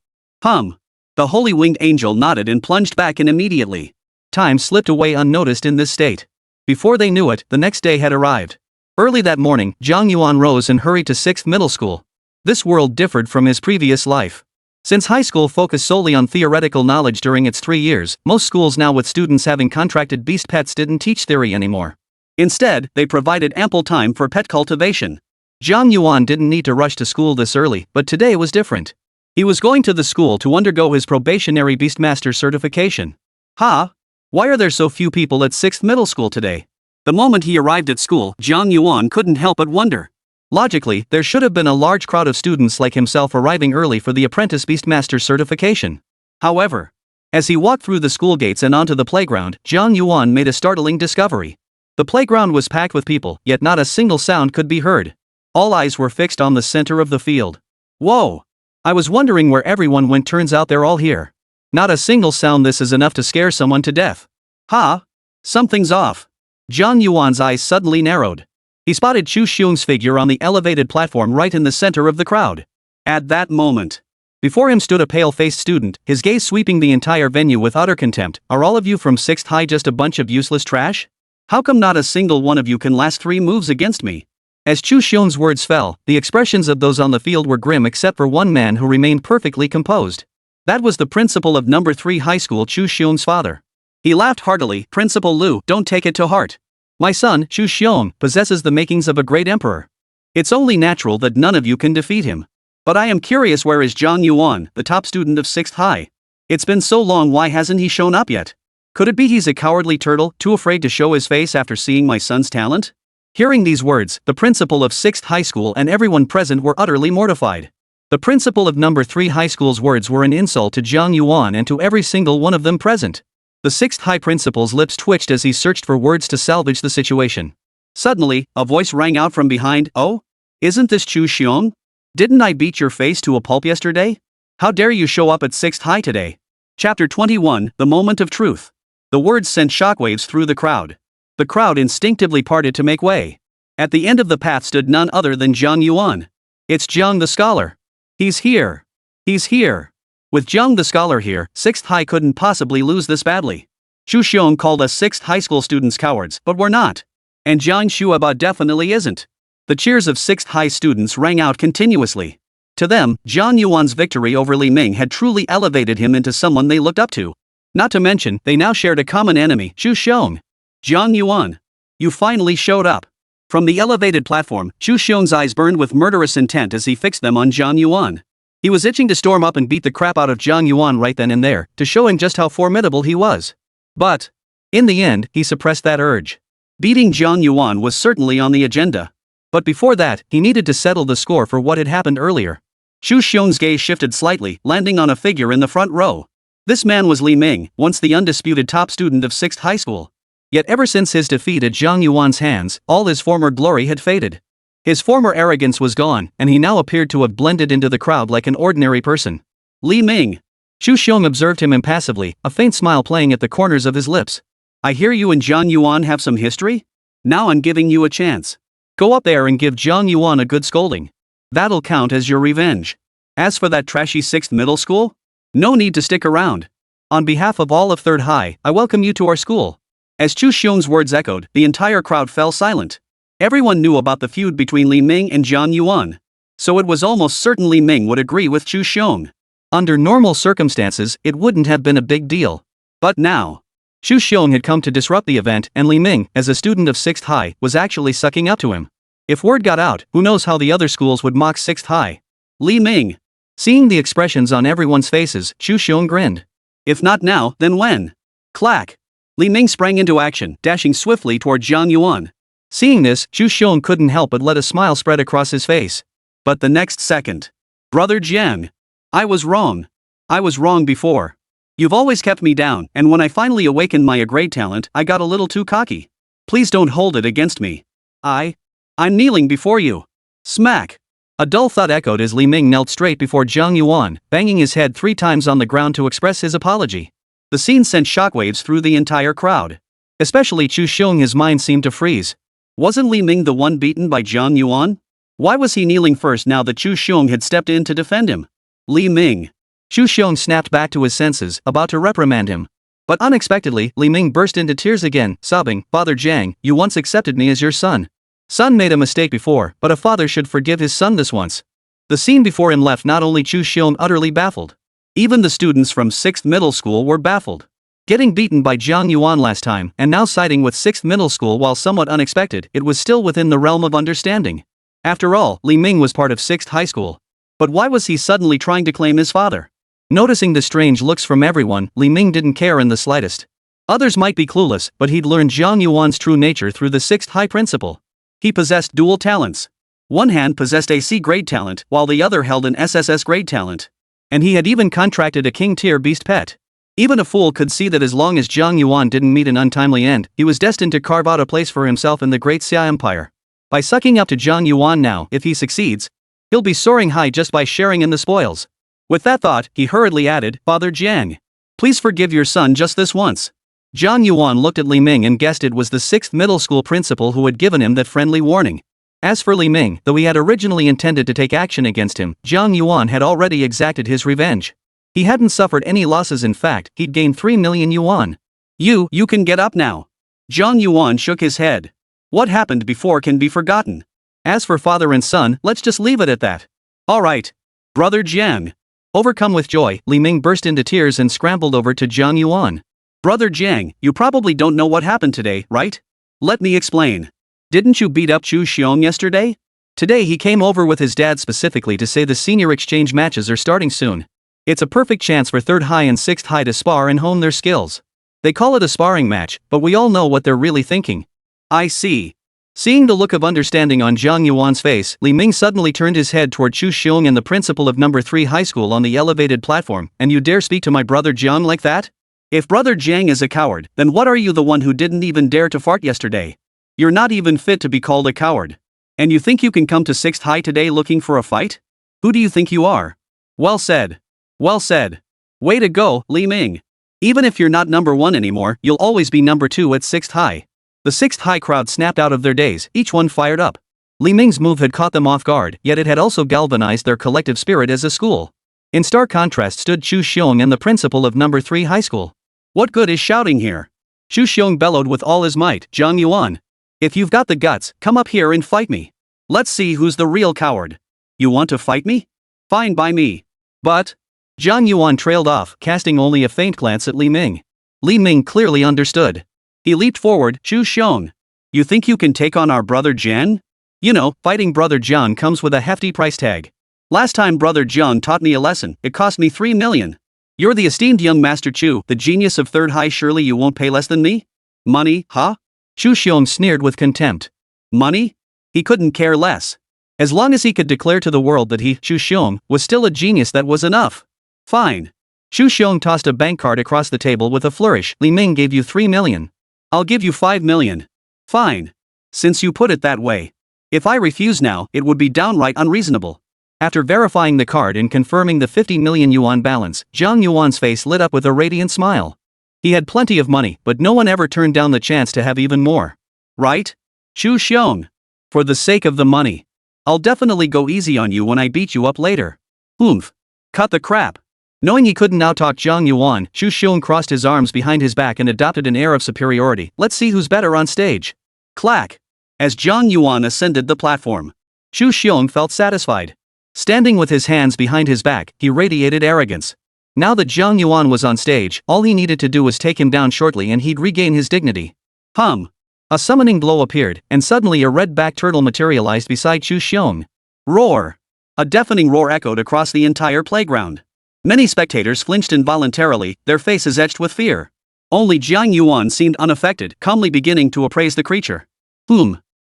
The Holy Winged Angel nodded and plunged back in immediately. Time slipped away unnoticed in this state. Before they knew it, the next day had arrived. Early that morning, Jiang Yuan rose and hurried to 6th middle school. This world differed from his previous life. Since high school focused solely on theoretical knowledge during its 3 years, most schools now with students having contracted beast pets didn't teach theory anymore. Instead, they provided ample time for pet cultivation. Jiang Yuan didn't need to rush to school this early, but today was different. He was going to the school to undergo his probationary Beastmaster certification. Why are there so few people at 6th middle school today? The moment he arrived at school, Jiang Yuan couldn't help but wonder. Logically, there should have been a large crowd of students like himself arriving early for the apprentice Beastmaster certification. However, as he walked through the school gates and onto the playground, Jiang Yuan made a startling discovery. The playground was packed with people, yet not a single sound could be heard. All eyes were fixed on the center of the field. Whoa! I was wondering where everyone went. Turns out they're all here. Not a single sound. This is enough to scare someone to death. Something's off. Jiang Yuan's eyes suddenly narrowed. He spotted Chu Xiong's figure on the elevated platform right in the center of the crowd. At that moment, before him stood a pale-faced student, his gaze sweeping the entire venue with utter contempt. Are all of you from 6th high just a bunch of useless trash? How come not a single one of you can last 3 moves against me? As Chu Xiong's words fell, the expressions of those on the field were grim except for one man who remained perfectly composed. That was the principal of number 3 high school, Chu Xiong's father. He laughed heartily. Principal Lu, don't take it to heart. My son, Chu Xiong, possesses the makings of a great emperor. It's only natural that none of you can defeat him. But I am curious, where is Jiang Yuan, the top student of 6th high? It's been so long, why hasn't he shown up yet? Could it be he's a cowardly turtle, too afraid to show his face after seeing my son's talent? Hearing these words, the principal of 6th high school and everyone present were utterly mortified. The principal of number 3 high school's words were an insult to Jiang Yuan and to every single one of them present. The 6th high principal's lips twitched as he searched for words to salvage the situation. Suddenly, a voice rang out from behind. Oh? Isn't this Chu Xiong? Didn't I beat your face to a pulp yesterday? How dare you show up at 6th high today? Chapter 21, The Moment of Truth. The words sent shockwaves through the crowd. The crowd instinctively parted to make way. At the end of the path stood none other than Jiang Yuan. It's Jiang the scholar. He's here. He's here. With Jiang the scholar here, 6th High couldn't possibly lose this badly. Chu Xiong called us 6th high school students cowards, but we're not. And Jiang Shuaba definitely isn't. The cheers of 6th high students rang out continuously. To them, Jiang Yuan's victory over Li Ming had truly elevated him into someone they looked up to. Not to mention, they now shared a common enemy, Chu Xiong. Jiang Yuan. You finally showed up. From the elevated platform, Chu Xiong's eyes burned with murderous intent as he fixed them on Jiang Yuan. He was itching to storm up and beat the crap out of Jiang Yuan right then and there, to show him just how formidable he was. But, in the end, he suppressed that urge. Beating Jiang Yuan was certainly on the agenda. But before that, he needed to settle the score for what had happened earlier. Chu Xiong's gaze shifted slightly, landing on a figure in the front row. This man was Li Ming, once the undisputed top student of 6th high school. Yet ever since his defeat at Jiang Yuan's hands, all his former glory had faded. His former arrogance was gone, and he now appeared to have blended into the crowd like an ordinary person. Li Ming. Chu Xiong observed him impassively, a faint smile playing at the corners of his lips. I hear you and Jiang Yuan have some history? Now I'm giving you a chance. Go up there and give Jiang Yuan a good scolding. That'll count as your revenge. As for that trashy 6th middle school? No need to stick around. On behalf of all of 3rd High, I welcome you to our school. As Chu Xiong's words echoed, the entire crowd fell silent. Everyone knew about the feud between Li Ming and Jiang Yuan. So it was almost certain Li Ming would agree with Chu Xiong. Under normal circumstances, it wouldn't have been a big deal. But now, Chu Xiong had come to disrupt the event, and Li Ming, as a student of 6th High, was actually sucking up to him. If word got out, who knows how the other schools would mock 6th High. Li Ming. Seeing the expressions on everyone's faces, Chu Xiong grinned. If not now, then when? Clack. Li Ming sprang into action, dashing swiftly toward Jiang Yuan. Seeing this, Chu Xiong couldn't help but let a smile spread across his face. But the next second. Brother Jiang. I was wrong. I was wrong before. You've always kept me down, and when I finally awakened my great talent, I got a little too cocky. Please don't hold it against me. I'm kneeling before you. Smack. A dull thud echoed as Li Ming knelt straight before Jiang Yuan, banging his head 3 times on the ground to express his apology. The scene sent shockwaves through the entire crowd. Especially Chu Xiong, his mind seemed to freeze. Wasn't Li Ming the one beaten by Jiang Yuan? Why was he kneeling first now that Chu Xiong had stepped in to defend him? Li Ming. Chu Xiong snapped back to his senses, about to reprimand him. But unexpectedly, Li Ming burst into tears again, sobbing, Father Jiang, you once accepted me as your son. Son made a mistake before, but a father should forgive his son this once. The scene before him left not only Chu Xiong utterly baffled. Even the students from 6th middle school were baffled. Getting beaten by Jiang Yuan last time, and now siding with 6th middle school, while somewhat unexpected, it was still within the realm of understanding. After all, Li Ming was part of 6th high school. But why was he suddenly trying to claim his father? Noticing the strange looks from everyone, Li Ming didn't care in the slightest. Others might be clueless, but he'd learned Jiang Yuan's true nature through the 6th high principle. He possessed dual talents. One hand possessed a C-grade talent, while the other held an SSS-grade talent. And he had even contracted a king-tier beast pet. Even a fool could see that as long as Jiang Yuan didn't meet an untimely end, he was destined to carve out a place for himself in the great Xia Empire. By sucking up to Jiang Yuan now, if he succeeds, he'll be soaring high just by sharing in the spoils. With that thought, he hurriedly added, Father Jiang. Please forgive your son just this once. Jiang Yuan looked at Li Ming and guessed it was the 6th middle school principal who had given him that friendly warning. As for Li Ming, though he had originally intended to take action against him, Jiang Yuan had already exacted his revenge. He hadn't suffered any losses, in fact, he'd gained 3 million yuan. You can get up now. Jiang Yuan shook his head. What happened before can be forgotten. As for father and son, let's just leave it at that. Alright. Brother Jiang. Overcome with joy, Li Ming burst into tears and scrambled over to Jiang Yuan. Brother Jiang, you probably don't know what happened today, right? Let me explain. Didn't you beat up Chu Xiong yesterday? Today he came over with his dad specifically to say the senior exchange matches are starting soon. It's a perfect chance for 3rd High and 6th High to spar and hone their skills. They call it a sparring match, but we all know what they're really thinking. I see. Seeing the look of understanding on Jiang Yuan's face, Li Ming suddenly turned his head toward Chu Xiong and the principal of number 3 high school on the elevated platform. And you dare speak to my brother Jiang like that? If brother Jiang is a coward, then what are you, the one who didn't even dare to fart yesterday? You're not even fit to be called a coward. And you think you can come to 6th High today looking for a fight? Who do you think you are? Well said. Well said. Way to go, Li Ming. Even if you're not number 1 anymore, you'll always be number 2 at 6th high. The 6th high crowd snapped out of their daze, each one fired up. Li Ming's move had caught them off guard, yet it had also galvanized their collective spirit as a school. In stark contrast stood Chu Xiong and the principal of number 3 high school. What good is shouting here? Chu Xiong bellowed with all his might, Jiang Yuan. If you've got the guts, come up here and fight me. Let's see who's the real coward. You want to fight me? Fine by me. But... Jiang Yuan trailed off, casting only a faint glance at Li Ming. Li Ming clearly understood. He leaped forward, Chu Xiong. You think you can take on our brother Jiang? You know, fighting brother Jiang comes with a hefty price tag. Last time brother Jiang taught me a lesson, it cost me 3 million. You're the esteemed young Master Chu, the genius of 3rd high, surely you won't pay less than me? Money, huh? Chu Xiong sneered with contempt. Money? He couldn't care less. As long as he could declare to the world that he, Chu Xiong, was still a genius, that was enough. Fine. Chu Xiong tossed a bank card across the table with a flourish. Li Ming gave you 3 million. I'll give you 5 million. Fine. Since you put it that way. If I refuse now, it would be downright unreasonable. After verifying the card and confirming the 50 million yuan balance, Jiang Yuan's face lit up with a radiant smile. He had plenty of money, but no one ever turned down the chance to have even more. Right? Chu Xiong. For the sake of the money. I'll definitely go easy on you when I beat you up later. Oomph. Cut the crap. Knowing he couldn't outtalk Jiang Yuan, Chu Xiong crossed his arms behind his back and adopted an air of superiority. Let's see who's better on stage. Clack. As Jiang Yuan ascended the platform, Chu Xiong felt satisfied. Standing with his hands behind his back, he radiated arrogance. Now that Jiang Yuan was on stage, all he needed to do was take him down shortly and he'd regain his dignity. Hum. A summoning blow appeared, and suddenly a red-backed turtle materialized beside Chu Xiong. Roar. A deafening roar echoed across the entire playground. Many spectators flinched involuntarily, their faces etched with fear. Only Jiang Yuan seemed unaffected, calmly beginning to appraise the creature.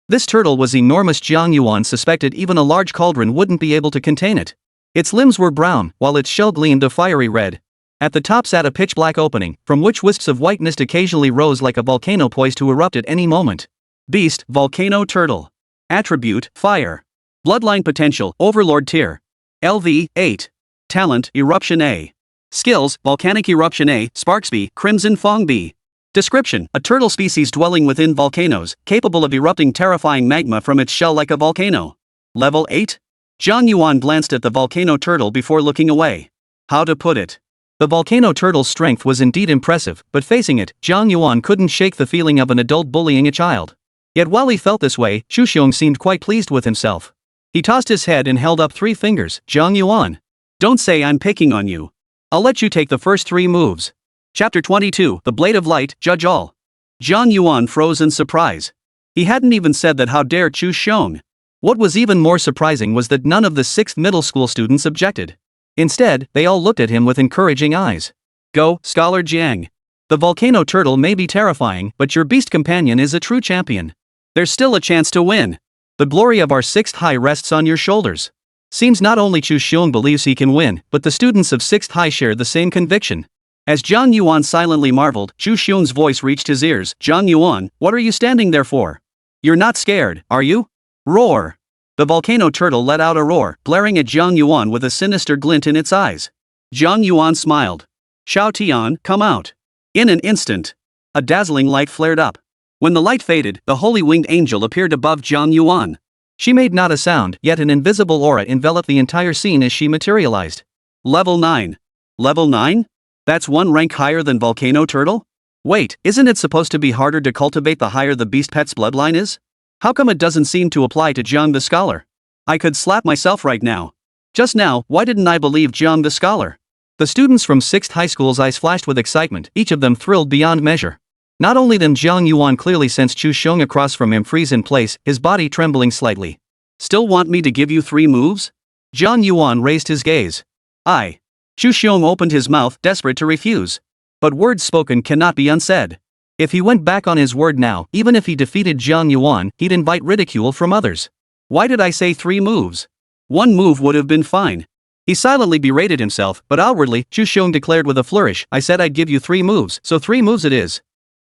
This turtle was enormous. Jiang Yuan suspected even a large cauldron wouldn't be able to contain it. Its limbs were brown, while its shell gleamed a fiery red. At the top sat a pitch-black opening, from which wisps of white mist occasionally rose like a volcano poised to erupt at any moment. Beast, Volcano Turtle. Attribute, Fire. Bloodline Potential, Overlord Tier. LV, 8. Talent, Eruption A. Skills, Volcanic Eruption A, Sparks B, Crimson Fong B. Description, a turtle species dwelling within volcanoes, capable of erupting terrifying magma from its shell like a volcano. Level 8? Jiang Yuan glanced at the volcano turtle before looking away. How to put it? The volcano turtle's strength was indeed impressive, but facing it, Jiang Yuan couldn't shake the feeling of an adult bullying a child. Yet while he felt this way, Chu Xiong seemed quite pleased with himself. He tossed his head and held up 3 fingers. Jiang Yuan. Don't say I'm picking on you. I'll let you take the first 3 moves. Chapter 22, The Blade of Light, Judge All. Jiang Yuan froze in surprise. He hadn't even said that. How dare Chu Xiong? What was even more surprising was that none of the 6th middle school students objected. Instead, they all looked at him with encouraging eyes. Go, Scholar Jiang. The volcano turtle may be terrifying, but your beast companion is a true champion. There's still a chance to win. The glory of our 6th high rests on your shoulders. Seems not only Chu Xiong believes he can win, but the students of 6th high share the same conviction. As Jiang Yuan silently marveled, Chu Xiong's voice reached his ears. Jiang Yuan, what are you standing there for? You're not scared, are you? Roar. The volcano turtle let out a roar, glaring at Jiang Yuan with a sinister glint in its eyes. Jiang Yuan smiled. Xiao Tian, come out. In an instant, a dazzling light flared up. When the light faded, the holy winged angel appeared above Jiang Yuan. She made not a sound, yet an invisible aura enveloped the entire scene as she materialized. Level 9. Level 9? That's 1 rank higher than Volcano Turtle? Wait, isn't it supposed to be harder to cultivate the higher the beast pet's bloodline is? How come it doesn't seem to apply to Jiang the Scholar? I could slap myself right now. Just now, why didn't I believe Jiang the Scholar? The students from 6th high school's eyes flashed with excitement, each of them thrilled beyond measure. Not only them, Jiang Yuan clearly sensed Chu Xiong across from him freeze in place, his body trembling slightly. Still want me to give you 3 moves? Jiang Yuan raised his gaze. Aye. Chu Xiong opened his mouth, desperate to refuse. But words spoken cannot be unsaid. If he went back on his word now, even if he defeated Jiang Yuan, he'd invite ridicule from others. Why did I say 3 moves? 1 move would have been fine. He silently berated himself, but outwardly, Chu Xiong declared with a flourish, I said I'd give you 3 moves, so 3 moves it is.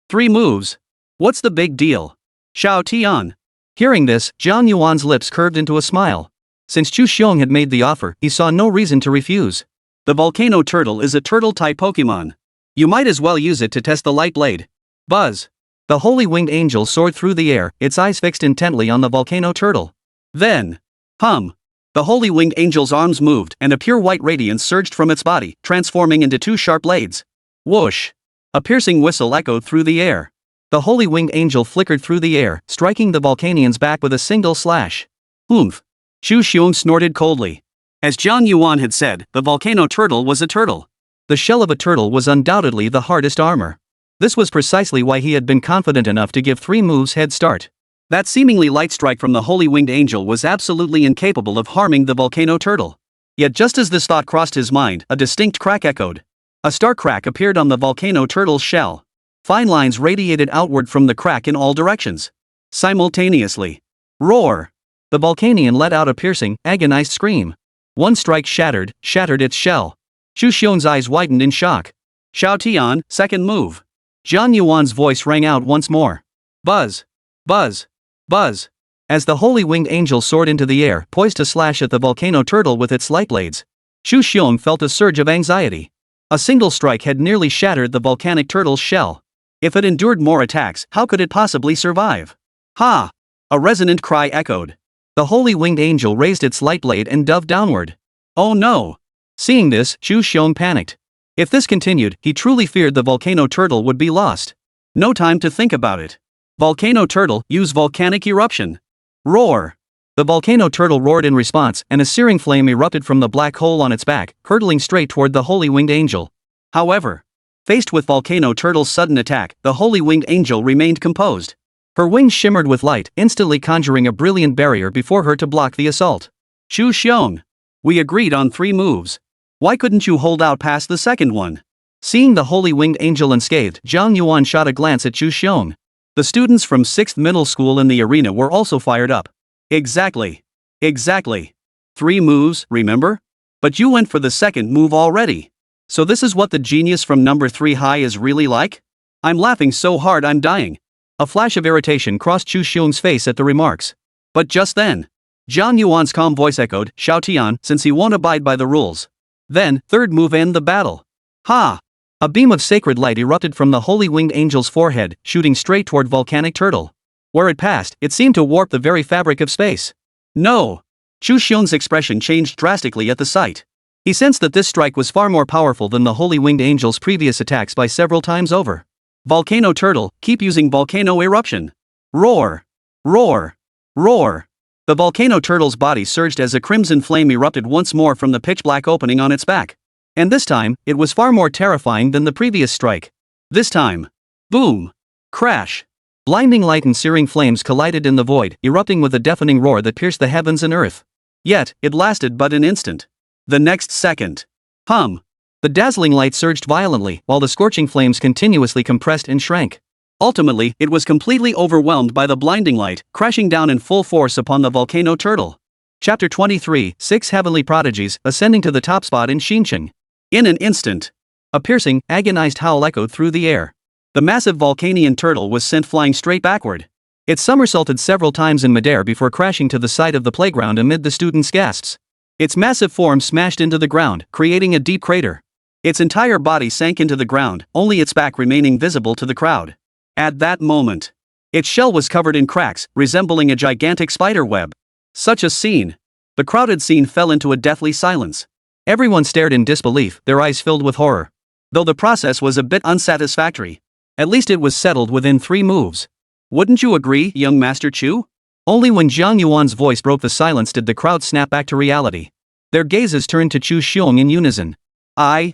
3 moves? What's the big deal? Xiao Tian. Hearing this, Jiang Yuan's lips curved into a smile. Since Chu Xiong had made the offer, he saw no reason to refuse. The volcano turtle is a turtle-type Pokemon. You might as well use it to test the light blade. Buzz. The holy winged angel soared through the air, its eyes fixed intently on the volcano turtle. Then, hum. The holy winged angel's arms moved and a pure white radiance surged from its body, transforming into two sharp blades. Whoosh. A piercing whistle echoed through the air. The holy winged angel flickered through the air, striking the volcanian's back with a single slash. Oomph. Chu Xiong snorted coldly. As Jiang Yuan had said, the volcano turtle was a turtle. The shell of a turtle was undoubtedly the hardest armor. This was precisely why he had been confident enough to give 3 moves head start. That seemingly light strike from the holy winged angel was absolutely incapable of harming the volcano turtle. Yet just as this thought crossed his mind, a distinct crack echoed. A stark crack appeared on the volcano turtle's shell. Fine lines radiated outward from the crack in all directions. Simultaneously. Roar! The volcanian let out a piercing, agonized scream. One strike shattered its shell. Chu Xiong's eyes widened in shock. Xiao Tian, second move. Jiang Yuan's voice rang out once more. Buzz! Buzz! Buzz! As the holy winged angel soared into the air, poised to slash at the volcano turtle with its light blades, Chu Xiong felt a surge of anxiety. A single strike had nearly shattered the volcanic turtle's shell. If it endured more attacks, how could it possibly survive? Ha! A resonant cry echoed. The holy winged angel raised its light blade and dove downward. Oh no! Seeing this, Chu Xiong panicked. If this continued, he truly feared the volcano turtle would be lost. No time to think about it. Volcano turtle, use volcanic eruption. Roar! The volcano turtle roared in response, and a searing flame erupted from the black hole on its back, hurtling straight toward the holy winged angel. However, faced with volcano turtle's sudden attack, the holy winged angel remained composed. Her wings shimmered with light, instantly conjuring a brilliant barrier before her to block the assault. Chu Xiong. We agreed on 3 moves. Why couldn't you hold out past the second one? Seeing the holy winged angel unscathed, Jiang Yuan shot a glance at Chu Xiong. The students from 6th middle school in the arena were also fired up. Exactly. 3 moves, remember? But you went for the second move already. So this is what the genius from number 3 high is really like? I'm laughing so hard I'm dying. A flash of irritation crossed Chu Xiong's face at the remarks. But just then, Jiang Yuan's calm voice echoed, Xiao Tian, since he won't abide by the rules. Then, third move, end the battle. Ha! A beam of sacred light erupted from the holy winged angel's forehead, shooting straight toward volcanic turtle. Where it passed, it seemed to warp the very fabric of space. No! Chu Xiong's expression changed drastically at the sight. He sensed that this strike was far more powerful than the holy winged angel's previous attacks by several times over. Volcano turtle, keep using volcano eruption. Roar! Roar! Roar! The volcano turtle's body surged as a crimson flame erupted once more from the pitch-black opening on its back. And this time, it was far more terrifying than the previous strike. This time. Boom! Crash! Blinding light and searing flames collided in the void, erupting with a deafening roar that pierced the heavens and earth. Yet, it lasted but an instant. The next second. Hum! The dazzling light surged violently, while the scorching flames continuously compressed and shrank. Ultimately, it was completely overwhelmed by the blinding light, crashing down in full force upon the volcano turtle. Chapter 23, 6 Heavenly Prodigies, ascending to the top spot in Xinqiang. In an instant, a piercing, agonized howl echoed through the air. The massive volcanian turtle was sent flying straight backward. It somersaulted several times in midair before crashing to the side of the playground amid the students' gasps. Its massive form smashed into the ground, creating a deep crater. Its entire body sank into the ground, only its back remaining visible to the crowd. At that moment, its shell was covered in cracks, resembling a gigantic spider web. Such a scene. The crowded scene fell into a deathly silence. Everyone stared in disbelief, their eyes filled with horror. Though the process was a bit unsatisfactory, at least it was settled within 3 moves. Wouldn't you agree, young Master Chu? Only when Jiang Yuan's voice broke the silence did the crowd snap back to reality. Their gazes turned to Chu Xiong in unison.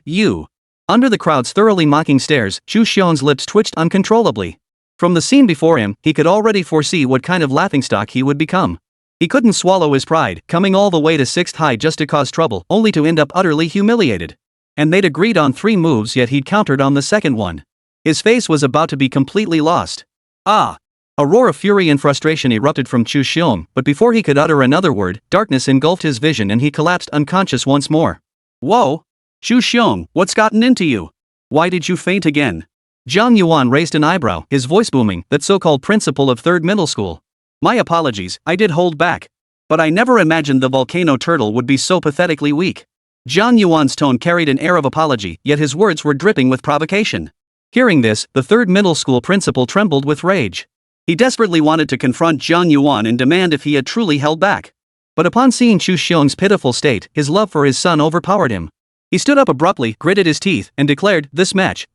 You. Under the crowd's thoroughly mocking stares, Chu Xiong's lips twitched uncontrollably. From the scene before him, he could already foresee what kind of laughingstock he would become. He couldn't swallow his pride, coming all the way to 6th high just to cause trouble, only to end up utterly humiliated. And they'd agreed on 3 moves, yet he'd countered on the second one. His face was about to be completely lost. Ah! A roar of fury and frustration erupted from Chu Xiong, but before he could utter another word, darkness engulfed his vision and he collapsed unconscious once more. Whoa! Chu Xiong, what's gotten into you? Why did you faint again? Jiang Yuan raised an eyebrow, his voice booming, that so-called principal of 3rd middle school. My apologies, I did hold back. But I never imagined the volcano turtle would be so pathetically weak. Jiang Yuan's tone carried an air of apology, yet his words were dripping with provocation. Hearing this, the third middle school principal trembled with rage. He desperately wanted to confront Jiang Yuan and demand if he had truly held back. But upon seeing Chu Xiong's pitiful state, his love for his son overpowered him. He stood up abruptly, gritted his teeth, and declared, this match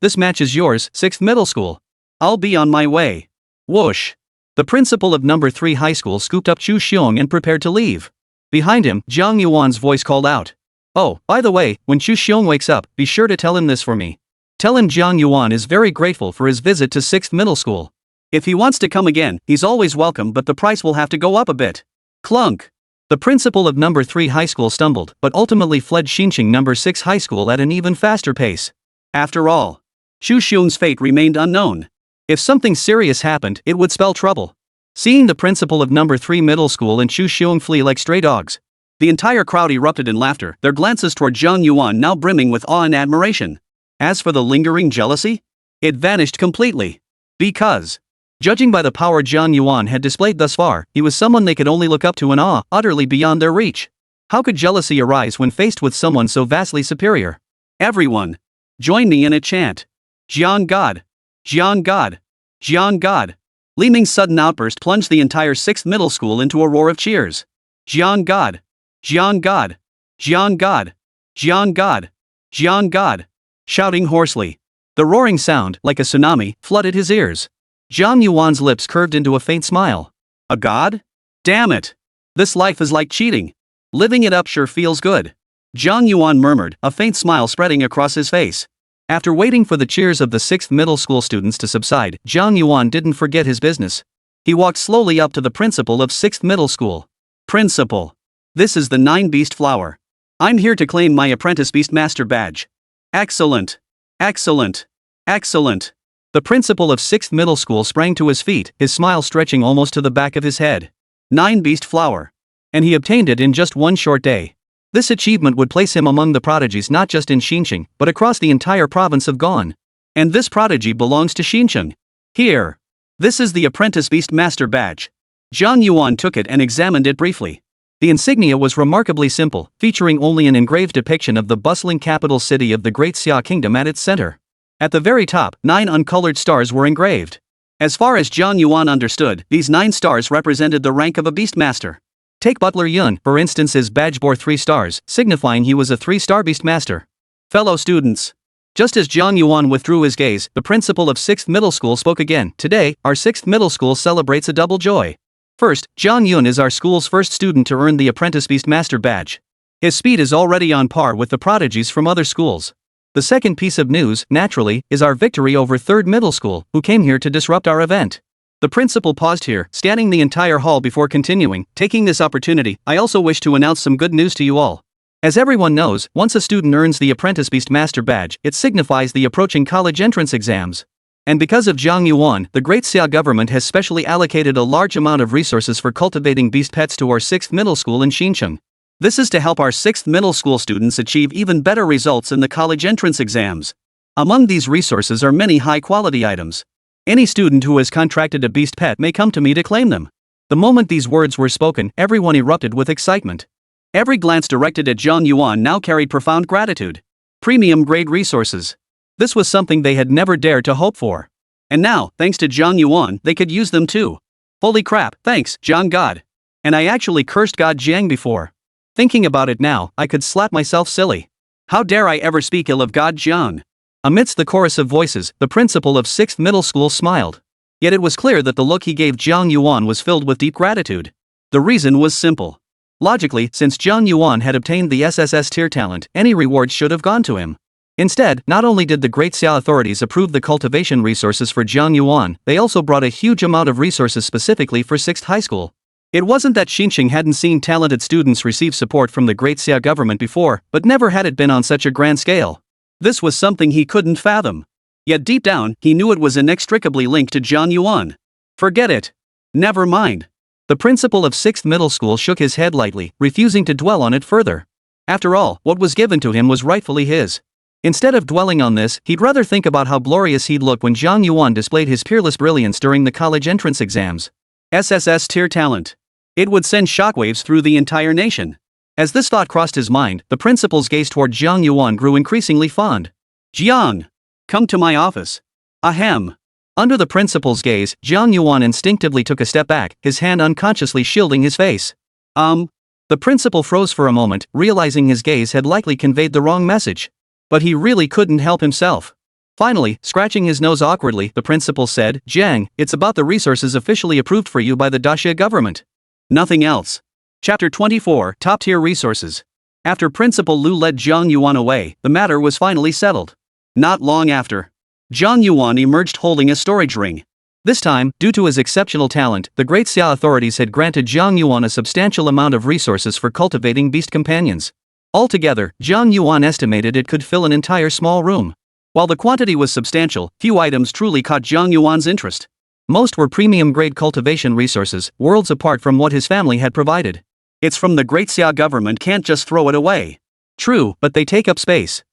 is yours, 6th middle school. I'll be on my way. Whoosh. The principal of number 3 high school scooped up Chu Xiong and prepared to leave. Behind him, Jiang Yuan's voice called out. Oh, by the way, when Chu Xiong wakes up, be sure to tell him this for me. Tell him Jiang Yuan is very grateful for his visit to 6th middle school. If he wants to come again, he's always welcome, but the price will have to go up a bit. Clunk. The principal of number 3 high school stumbled, but ultimately fled Xinqiang number 6 high school at an even faster pace. After all, Chu Xiong's fate remained unknown. If something serious happened, it would spell trouble. Seeing the principal of number 3 middle school and Chu Xiong flee like stray dogs, the entire crowd erupted in laughter, their glances toward Jiang Yuan now brimming with awe and admiration. As for the lingering jealousy, it vanished completely. Because, judging by the power Jiang Yuan had displayed thus far, he was someone they could only look up to in awe, utterly beyond their reach. How could jealousy arise when faced with someone so vastly superior? Everyone, join me in a chant. Jiang God! Jiang God! Jiang God! Li Ming's sudden outburst plunged the entire 6th middle school into a roar of cheers. Jiang God! Jiang God! Jiang God! Jiang God! Jiang God! Shouting hoarsely. The roaring sound, like a tsunami, flooded his ears. Jiang Yuan's lips curved into a faint smile. A god? Damn it! This life is like cheating. Living it up sure feels good. Jiang Yuan murmured, a faint smile spreading across his face. After waiting for the cheers of the 6th middle school students to subside, Jiang Yuan didn't forget his business. He walked slowly up to the principal of 6th middle school. Principal. This is the 9 beast flower. I'm here to claim my apprentice beast master badge. Excellent. Excellent. Excellent. The principal of 6th middle school sprang to his feet, his smile stretching almost to the back of his head. 9 beast flower. And he obtained it in just one short day. This achievement would place him among the prodigies not just in Xinqiang, but across the entire province of Gan. And this prodigy belongs to Xinqiang. Here. This is the apprentice beast master badge. Jiang Yuan took it and examined it briefly. The insignia was remarkably simple, featuring only an engraved depiction of the bustling capital city of the Great Xia Kingdom at its center. At the very top, 9 uncolored stars were engraved. As far as Jiang Yuan understood, these 9 stars represented the rank of a beastmaster. Take Butler Yun, for instance, his badge bore 3 stars, signifying he was a 3-star beastmaster. Fellow students. Just as Jiang Yuan withdrew his gaze, the principal of 6th middle school spoke again. Today, our 6th middle school celebrates a double joy. First, Jiang Yuan is our school's first student to earn the apprentice beastmaster badge. His speed is already on par with the prodigies from other schools. The second piece of news, naturally, is our victory over 3rd middle school, who came here to disrupt our event. The principal paused here, scanning the entire hall before continuing. Taking this opportunity, I also wish to announce some good news to you all. As everyone knows, once a student earns the apprentice beastmaster badge, it signifies the approaching college entrance exams. And because of Jiang Yuan, the Great Xia government has specially allocated a large amount of resources for cultivating beast pets to our 6th middle school in Xinqiang. This is to help our 6th middle school students achieve even better results in the college entrance exams. Among these resources are many high-quality items. Any student who has contracted a beast pet may come to me to claim them. The moment these words were spoken, everyone erupted with excitement. Every glance directed at Jiang Yuan now carried profound gratitude. Premium-grade resources. This was something they had never dared to hope for. And now, thanks to Jiang Yuan, they could use them too. Holy crap, thanks, Jiang God. And I actually cursed God Jiang before. Thinking about it now, I could slap myself silly. How dare I ever speak ill of God Jiang? Amidst the chorus of voices, the principal of 6th middle school smiled. Yet it was clear that the look he gave Jiang Yuan was filled with deep gratitude. The reason was simple. Logically, since Jiang Yuan had obtained the SSS-tier talent, any reward should have gone to him. Instead, not only did the Great Xia authorities approve the cultivation resources for Jiang Yuan, they also brought a huge amount of resources specifically for 6th high school. It wasn't that Xinqiang hadn't seen talented students receive support from the Great Xia government before, but never had it been on such a grand scale. This was something he couldn't fathom. Yet deep down, he knew it was inextricably linked to Jiang Yuan. Forget it. Never mind. The principal of 6th middle school shook his head lightly, refusing to dwell on it further. After all, what was given to him was rightfully his. Instead of dwelling on this, he'd rather think about how glorious he'd look when Jiang Yuan displayed his peerless brilliance during the college entrance exams. SSS-tier talent. It would send shockwaves through the entire nation. As this thought crossed his mind, the principal's gaze toward Jiang Yuan grew increasingly fond. Jiang! Come to my office. Ahem. Under the principal's gaze, Jiang Yuan instinctively took a step back, his hand unconsciously shielding his face. The principal froze for a moment, realizing his gaze had likely conveyed the wrong message. But he really couldn't help himself. Finally, scratching his nose awkwardly, the principal said, Jiang, it's about the resources officially approved for you by the Daxia government. Nothing else. Chapter 24, Top-Tier Resources. After Principal Lu led Jiang Yuan away, the matter was finally settled. Not long after, Jiang Yuan emerged holding a storage ring. This time, due to his exceptional talent, the Great Xia authorities had granted Jiang Yuan a substantial amount of resources for cultivating beast companions. Altogether, Jiang Yuan estimated it could fill an entire small room. While the quantity was substantial, few items truly caught Jiang Yuan's interest. Most were premium-grade cultivation resources, worlds apart from what his family had provided. It's from the Great Xia government, can't just throw it away. True, but they take up space.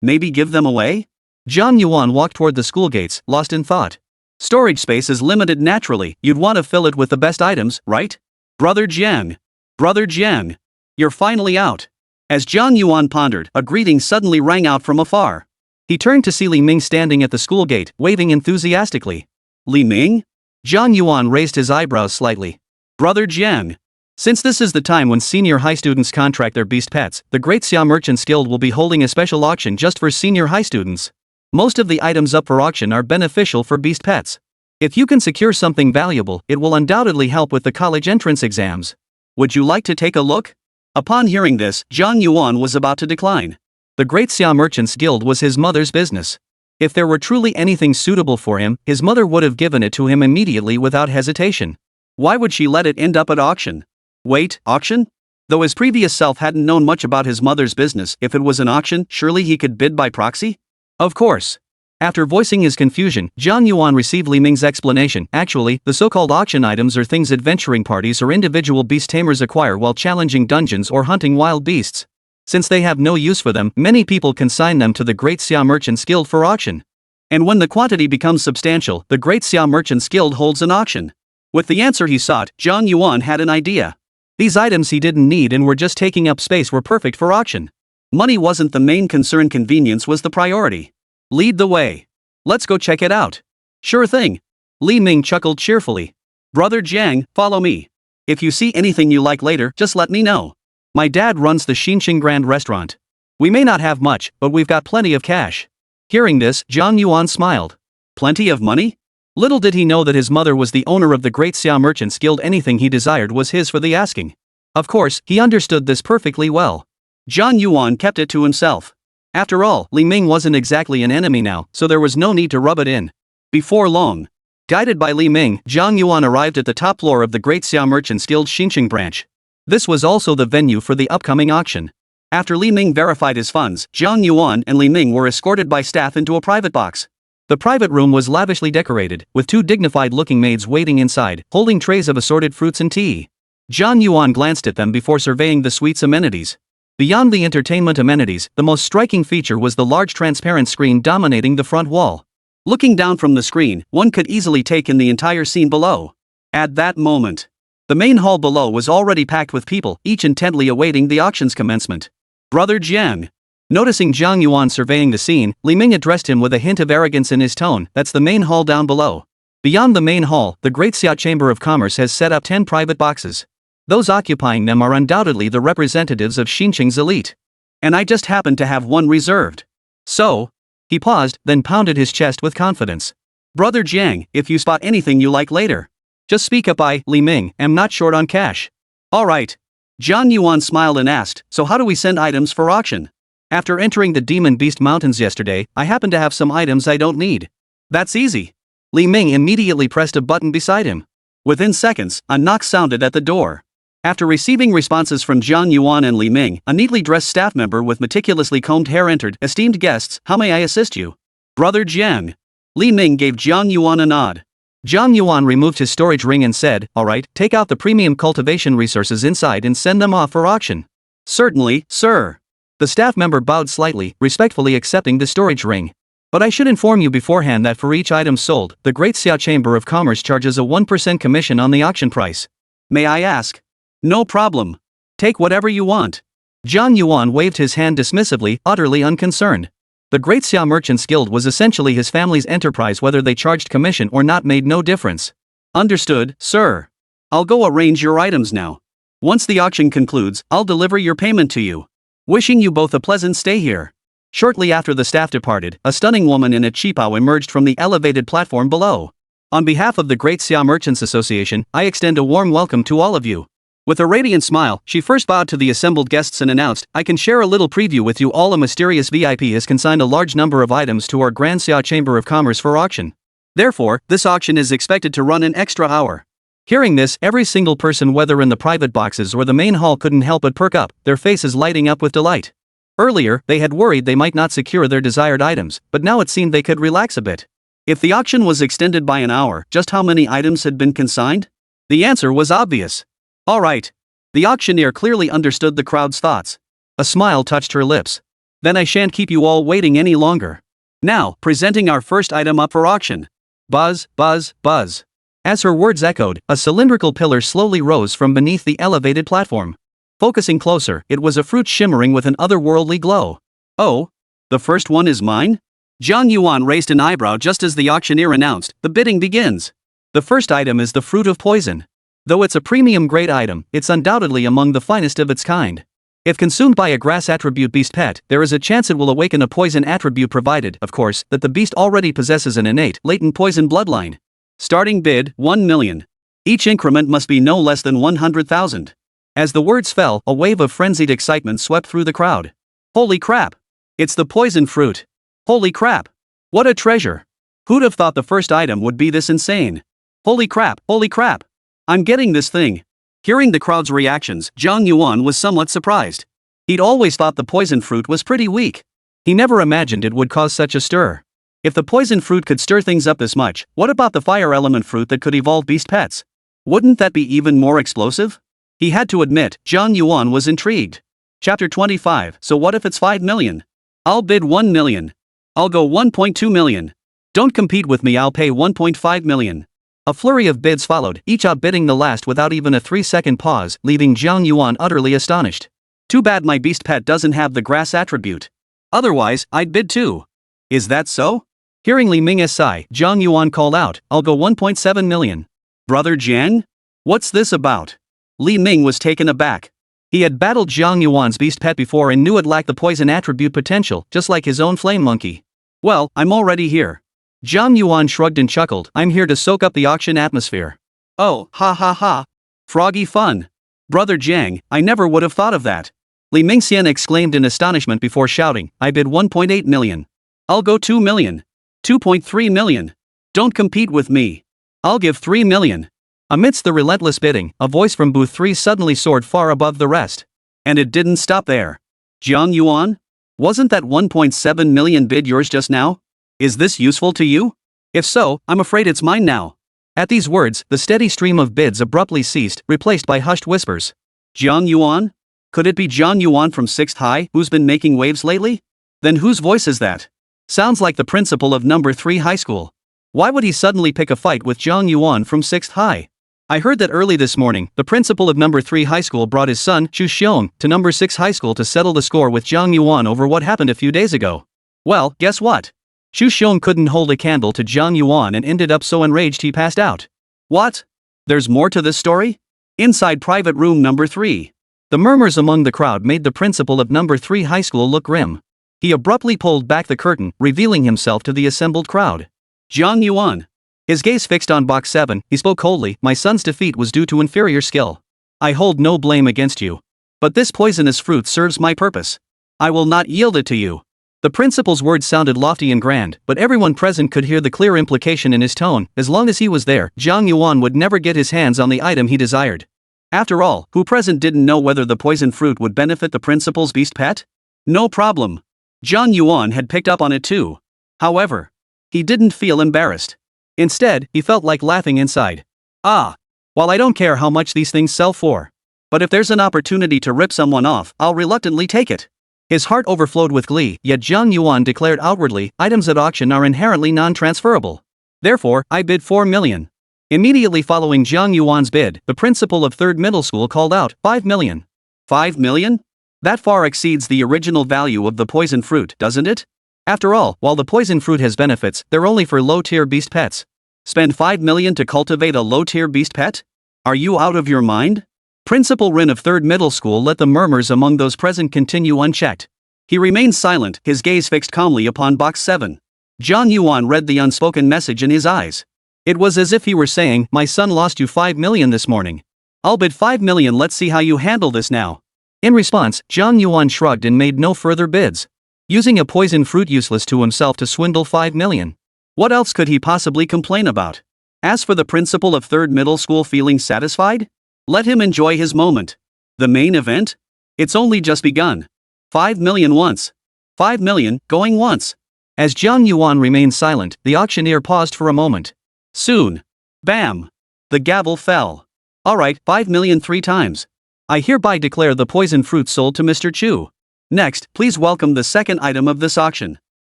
Maybe give them away? Jiang Yuan walked toward the school gates, lost in thought. Storage space is limited naturally, you'd want to fill it with the best items, right? Brother Jiang! Brother Jiang! You're finally out. As Jiang Yuan pondered, a greeting suddenly rang out from afar. He turned to see Li Ming standing at the school gate, waving enthusiastically. Li Ming? Jiang Yuan raised his eyebrows slightly. Brother Jiang! Since this is the time when senior high students contract their beast pets, the Great Xia Merchants Guild will be holding a special auction just for senior high students. Most of the items up for auction are beneficial for beast pets. If you can secure something valuable, it will undoubtedly help with the college entrance exams. Would you like to take a look? Upon hearing this, Jiang Yuan was about to decline. The Great Xia Merchants Guild was his mother's business. If there were truly anything suitable for him, his mother would have given it to him immediately without hesitation. Why would she let it end up at auction? Wait, auction? Though his previous self hadn't known much about his mother's business, if it was an auction, surely he could bid by proxy? Of course. After voicing his confusion, Jiang Yuan received Li Ming's explanation. Actually, the so-called auction items are things adventuring parties or individual beast tamers acquire while challenging dungeons or hunting wild beasts. Since they have no use for them, many people consign them to the Great Xia Merchants Guild for auction. And when the quantity becomes substantial, the Great Xia Merchants Guild holds an auction. With the answer he sought, Jiang Yuan had an idea. These items he didn't need and were just taking up space were perfect for auction. Money wasn't the main concern, convenience was the priority. Lead the way. Let's go check it out. Sure thing. Li Ming chuckled cheerfully. Brother Jiang, follow me. If you see anything you like later, just let me know. My dad runs the Xinqing Grand Restaurant. We may not have much, but we've got plenty of cash. Hearing this, Jiang Yuan smiled. Plenty of money? Little did he know that his mother was the owner of the Great Xia Merchants Guild. Anything he desired was his for the asking. Of course, he understood this perfectly well. Jiang Yuan kept it to himself. After all, Li Ming wasn't exactly an enemy now, so there was no need to rub it in. Before long, guided by Li Ming, Jiang Yuan arrived at the top floor of the Great Xia Merchants Guild Xinqing branch. This was also the venue for the upcoming auction. After Li Ming verified his funds, Jiang Yuan and Li Ming were escorted by staff into a private box. The private room was lavishly decorated, with two dignified-looking maids waiting inside, holding trays of assorted fruits and tea. Jiang Yuan glanced at them before surveying the suite's amenities. Beyond the entertainment amenities, the most striking feature was the large transparent screen dominating the front wall. Looking down from the screen, one could easily take in the entire scene below. At that moment, the main hall below was already packed with people, each intently awaiting the auction's commencement. Brother Jiang. Noticing Jiang Yuan surveying the scene, Li Ming addressed him with a hint of arrogance in his tone. That's the main hall down below. Beyond the main hall, the Great Xia Chamber of Commerce has set up 10 private boxes. Those occupying them are undoubtedly the representatives of Xinqing's elite. And I just happen to have one reserved. So? He paused, then pounded his chest with confidence. Brother Jiang, if you spot anything you like later, just speak up. Li Ming, am not short on cash. Alright. Jiang Yuan smiled and asked, so how do we send items for auction? After entering the Demon Beast Mountains yesterday, I happen to have some items I don't need. That's easy. Li Ming immediately pressed a button beside him. Within seconds, a knock sounded at the door. After receiving responses from Jiang Yuan and Li Ming, a neatly dressed staff member with meticulously combed hair entered. Esteemed guests, how may I assist you? Brother Jiang. Li Ming gave Jiang Yuan a nod. Jiang Yuan removed his storage ring and said, alright, take out the premium cultivation resources inside and send them off for auction. Certainly, sir. The staff member bowed slightly, respectfully accepting the storage ring. But I should inform you beforehand that for each item sold, the Great Xia Chamber of Commerce charges a 1% commission on the auction price. May I ask? No problem. Take whatever you want. Jiang Yuan waved his hand dismissively, utterly unconcerned. The Great Xia Merchants Guild was essentially his family's enterprise. Whether they charged commission or not made no difference. Understood, sir. I'll go arrange your items now. Once the auction concludes, I'll deliver your payment to you. Wishing you both a pleasant stay here. Shortly after the staff departed, a stunning woman in a qipao emerged from the elevated platform below. On behalf of the Great Xia Merchants Association, I extend a warm welcome to all of you. With a radiant smile, she first bowed to the assembled guests and announced, I can share a little preview with you all. A mysterious VIP has consigned a large number of items to our Grand Xia Chamber of Commerce for auction. Therefore, this auction is expected to run an extra hour. Hearing this, every single person, whether in the private boxes or the main hall, couldn't help but perk up, their faces lighting up with delight. Earlier, they had worried they might not secure their desired items, but now it seemed they could relax a bit. If the auction was extended by an hour, just how many items had been consigned? The answer was obvious. All right. The auctioneer clearly understood the crowd's thoughts. A smile touched her lips. Then I shan't keep you all waiting any longer. Now, presenting our first item up for auction. Buzz, buzz, buzz. As her words echoed, a cylindrical pillar slowly rose from beneath the elevated platform. Focusing closer, it was a fruit shimmering with an otherworldly glow. Oh? The first one is mine? Jiang Yuan raised an eyebrow just as the auctioneer announced, the bidding begins. The first item is the fruit of poison. Though it's a premium grade item, it's undoubtedly among the finest of its kind. If consumed by a grass attribute beast pet, there is a chance it will awaken a poison attribute, provided, of course, that the beast already possesses an innate, latent poison bloodline. Starting bid, 1 million. Each increment must be no less than 100,000. As the words fell, a wave of frenzied excitement swept through the crowd. Holy crap! It's the poison fruit. Holy crap! What a treasure! Who'd have thought the first item would be this insane? Holy crap, holy crap! I'm getting this thing. Hearing the crowd's reactions, Jiang Yuan was somewhat surprised. He'd always thought the poison fruit was pretty weak. He never imagined it would cause such a stir. If the poison fruit could stir things up this much, what about the fire element fruit that could evolve beast pets? Wouldn't that be even more explosive? He had to admit, Jiang Yuan was intrigued. Chapter 25, so what if it's 5 million? I'll bid 1 million. I'll go 1.2 million. Don't compete with me, I'll pay 1.5 million. A flurry of bids followed, each outbidding the last without even a 3-second pause, leaving Jiang Yuan utterly astonished. Too bad my beast pet doesn't have the grass attribute. Otherwise, I'd bid too. Is that so? Hearing Li Ming's sigh, Jiang Yuan called out, I'll go 1.7 million. Brother Jiang? What's this about? Li Ming was taken aback. He had battled Jiang Yuan's beast pet before and knew it lacked the poison attribute potential, just like his own flame monkey. Well, I'm already here. Jiang Yuan shrugged and chuckled, I'm here to soak up the auction atmosphere. Oh, ha ha ha. Froggy fun. Brother Jiang, I never would have thought of that. Li Mingxian exclaimed in astonishment before shouting, I bid 1.8 million. I'll go 2 million. 2.3 million. Don't compete with me. I'll give 3 million. Amidst the relentless bidding, a voice from booth 3 suddenly soared far above the rest. And it didn't stop there. Jiang Yuan? Wasn't that 1.7 million bid yours just now? Is this useful to you? If so, I'm afraid it's mine now. At these words, the steady stream of bids abruptly ceased, replaced by hushed whispers. Jiang Yuan? Could it be Jiang Yuan from 6th High who's been making waves lately? Then whose voice is that? Sounds like the principal of number 3 high school. Why would he suddenly pick a fight with Jiang Yuan from 6th High? I heard that early this morning, the principal of number 3 high school brought his son, Xu Xiong, to number 6 high school to settle the score with Jiang Yuan over what happened a few days ago. Well, guess what? Xu Xiong couldn't hold a candle to Jiang Yuan and ended up so enraged he passed out. What? There's more to this story? Inside private room number 3. The murmurs among the crowd made the principal of number 3 high school look grim. He abruptly pulled back the curtain, revealing himself to the assembled crowd. Jiang Yuan. His gaze fixed on box 7, he spoke coldly, my son's defeat was due to inferior skill. I hold no blame against you. But this poisonous fruit serves my purpose. I will not yield it to you. The principal's words sounded lofty and grand, but everyone present could hear the clear implication in his tone, as long as he was there, Jiang Yuan would never get his hands on the item he desired. After all, who present didn't know whether the poison fruit would benefit the principal's beast pet? No problem. Jiang Yuan had picked up on it too. However, he didn't feel embarrassed. Instead, he felt like laughing inside. While I don't care how much these things sell for. But if there's an opportunity to rip someone off, I'll reluctantly take it. His heart overflowed with glee, yet Jiang Yuan declared outwardly, items at auction are inherently non-transferable. Therefore, I bid 4 million. Immediately following Jiang Yuan's bid, the principal of 3rd middle school called out, 5 million. 5 million? That far exceeds the original value of the poison fruit, doesn't it? After all, while the poison fruit has benefits, they're only for low-tier beast pets. Spend 5 million to cultivate a low-tier beast pet? Are you out of your mind? Principal Rin of 3rd Middle School let the murmurs among those present continue unchecked. He remained silent, his gaze fixed calmly upon box 7. Jiang Yuan read the unspoken message in his eyes. It was as if he were saying, "My son lost you 5 million this morning. I'll bid 5 million, let's see how you handle this now." In response, Jiang Yuan shrugged and made no further bids. Using a poison fruit useless to himself to swindle 5 million. What else could he possibly complain about? As for the principal of 3rd Middle School feeling satisfied? Let him enjoy his moment. The main event? It's only just begun. 5 million once. 5 million, going once. As Jiang Yuan remained silent, the auctioneer paused for a moment. Soon. Bam! The gavel fell. Alright, 5 million 3 times. I hereby declare the poison fruit sold to Mr. Chu. Next, please welcome the second item of this auction.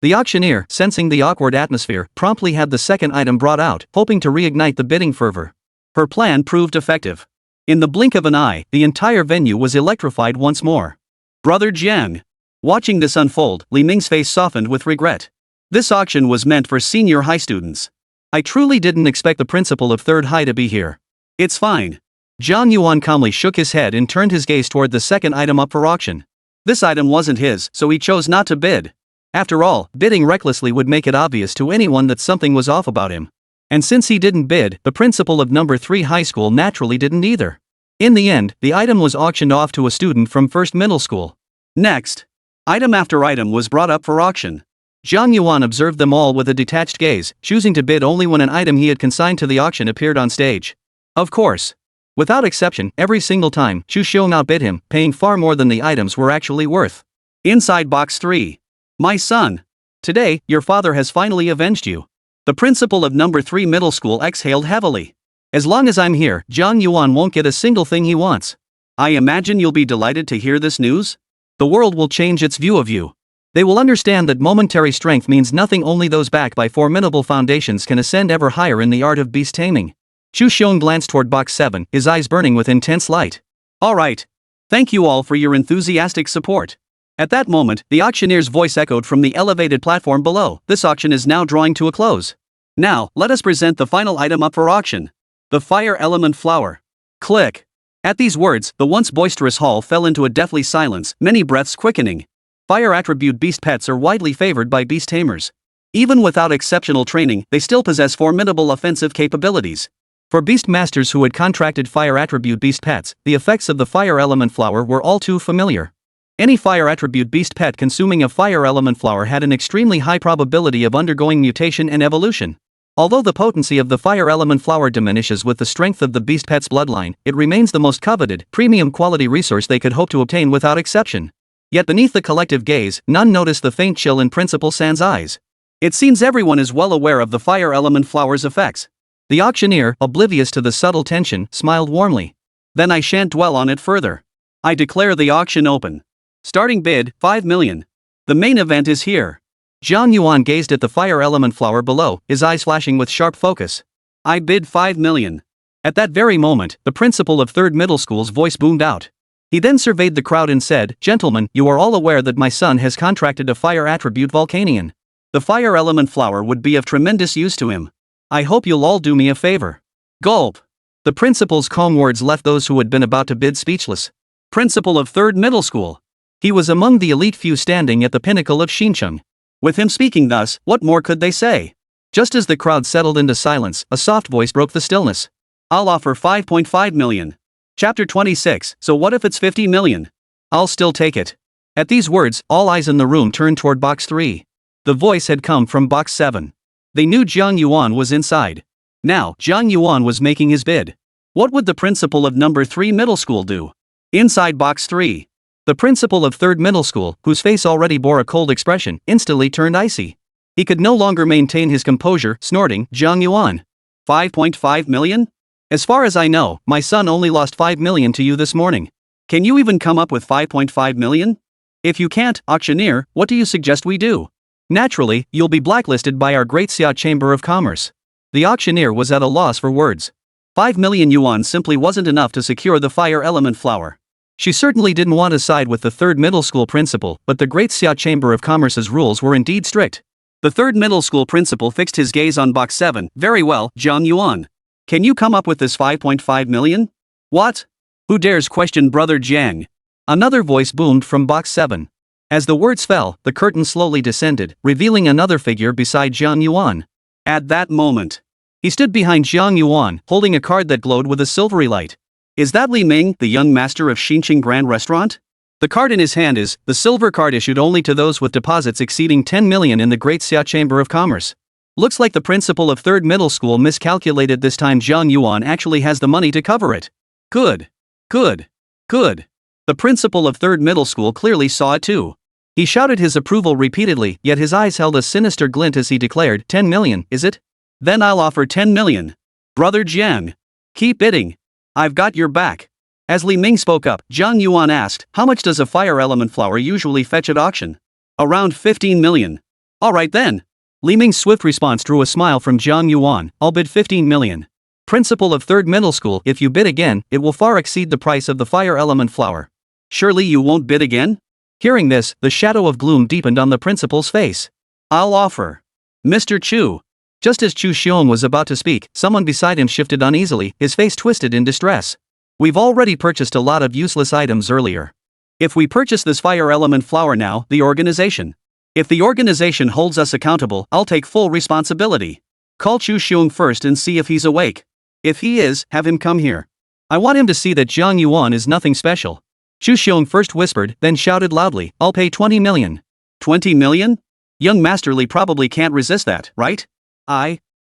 The auctioneer, sensing the awkward atmosphere, promptly had the second item brought out, hoping to reignite the bidding fervor. Her plan proved effective. In the blink of an eye, the entire venue was electrified once more. Brother Jiang. Watching this unfold, Li Ming's face softened with regret. This auction was meant for senior high students. I truly didn't expect the principal of 3rd High to be here. It's fine. Jiang Yuan calmly shook his head and turned his gaze toward the second item up for auction. This item wasn't his, so he chose not to bid. After all, bidding recklessly would make it obvious to anyone that something was off about him. And since he didn't bid, the principal of number 3 high school naturally didn't either. In the end, the item was auctioned off to a student from 1st Middle School. Next. Item after item was brought up for auction. Jiang Yuan observed them all with a detached gaze, choosing to bid only when an item he had consigned to the auction appeared on stage. Of course. Without exception, every single time, Chu Xiong outbid him, paying far more than the items were actually worth. Inside box 3. My son. Today, your father has finally avenged you. The principal of number 3 Middle School exhaled heavily. As long as I'm here, Jiang Yuan won't get a single thing he wants. I imagine you'll be delighted to hear this news? The world will change its view of you. They will understand that momentary strength means nothing, only those backed by formidable foundations can ascend ever higher in the art of beast taming. Chu Xiong glanced toward box 7, his eyes burning with intense light. Alright. Thank you all for your enthusiastic support. At that moment, the auctioneer's voice echoed from the elevated platform below. This auction is now drawing to a close. Now, let us present the final item up for auction. The fire element flower. Click. At these words, the once boisterous hall fell into a deathly silence, many breaths quickening. Fire attribute beast pets are widely favored by beast tamers. Even without exceptional training, they still possess formidable offensive capabilities. For beast masters who had contracted fire attribute beast pets, the effects of the fire element flower were all too familiar. Any fire attribute beast pet consuming a fire element flower had an extremely high probability of undergoing mutation and evolution. Although the potency of the fire element flower diminishes with the strength of the beast pet's bloodline, it remains the most coveted, premium quality resource they could hope to obtain without exception. Yet beneath the collective gaze, none noticed the faint chill in Principal San's eyes. It seems everyone is well aware of the fire element flower's effects. The auctioneer, oblivious to the subtle tension, smiled warmly. Then I shan't dwell on it further. I declare the auction open. Starting bid, 5 million. The main event is here. Jiang Yuan gazed at the fire element flower below, his eyes flashing with sharp focus. I bid 5 million. At that very moment, the principal of 3rd Middle School's voice boomed out. He then surveyed the crowd and said, "Gentlemen, you are all aware that my son has contracted a fire attribute Volcanian. The fire element flower would be of tremendous use to him. I hope you'll all do me a favor." Gulp. The principal's calm words left those who had been about to bid speechless. Principal of 3rd Middle School. He was among the elite few standing at the pinnacle of Xincheng. With him speaking thus, what more could they say? Just as the crowd settled into silence, a soft voice broke the stillness. I'll offer 5.5 million. Chapter 26, so what if it's 50 million? I'll still take it. At these words, all eyes in the room turned toward box 3. The voice had come from box 7. They knew Jiang Yuan was inside. Now, Jiang Yuan was making his bid. What would the principal of number 3 Middle School do? Inside box 3. The principal of 3rd Middle School, whose face already bore a cold expression, instantly turned icy. He could no longer maintain his composure, snorting, "Jiang Yuan. 5.5 million? As far as I know, my son only lost 5 million to you this morning. Can you even come up with 5.5 million? If you can't, auctioneer, what do you suggest we do? Naturally, you'll be blacklisted by our Great Xia Chamber of Commerce. The auctioneer was at a loss for words. 5 million yuan simply wasn't enough to secure the fire element flower. She certainly didn't want to side with the third middle school principal, but the Great Xia Chamber of Commerce's rules were indeed strict. The third middle school principal fixed his gaze on box 7. Very well, Jiang Yuan. Can you come up with this 5.5 million? What? Who dares question Brother Jiang? Another voice boomed from box 7. As the words fell, the curtain slowly descended, revealing another figure beside Jiang Yuan. At that moment, he stood behind Jiang Yuan, holding a card that glowed with a silvery light. Is that Li Ming, the young master of Xinqing Grand Restaurant? The card in his hand is the silver card issued only to those with deposits exceeding 10 million in the Great Xia Chamber of Commerce. Looks like the principal of third middle school miscalculated this time. Jiang Yuan actually has the money to cover it. Good. Good. Good. The principal of third middle school clearly saw it too. He shouted his approval repeatedly, yet his eyes held a sinister glint as he declared, 10 million, is it? Then I'll offer 10 million. Brother Jiang. Keep bidding. I've got your back. As Li Ming spoke up, Jiang Yuan asked, how much does a fire element flower usually fetch at auction? Around 15 million. Alright then. Li Ming's swift response drew a smile from Jiang Yuan, I'll bid 15 million. Principal of third middle school, if you bid again, it will far exceed the price of the fire element flower. Surely you won't bid again? Hearing this, the shadow of gloom deepened on the principal's face. I'll offer. Mr. Chu. Just as Chu Xiong was about to speak, someone beside him shifted uneasily, his face twisted in distress. We've already purchased a lot of useless items earlier. If we purchase this fire element flower now, the organization. If the organization holds us accountable, I'll take full responsibility. Call Chu Xiong first and see if he's awake. If he is, have him come here. I want him to see that Jiang Yuan is nothing special. Chu Xiong first whispered, then shouted loudly, I'll pay 20 million. 20 million? Young Master Li probably can't resist that, right?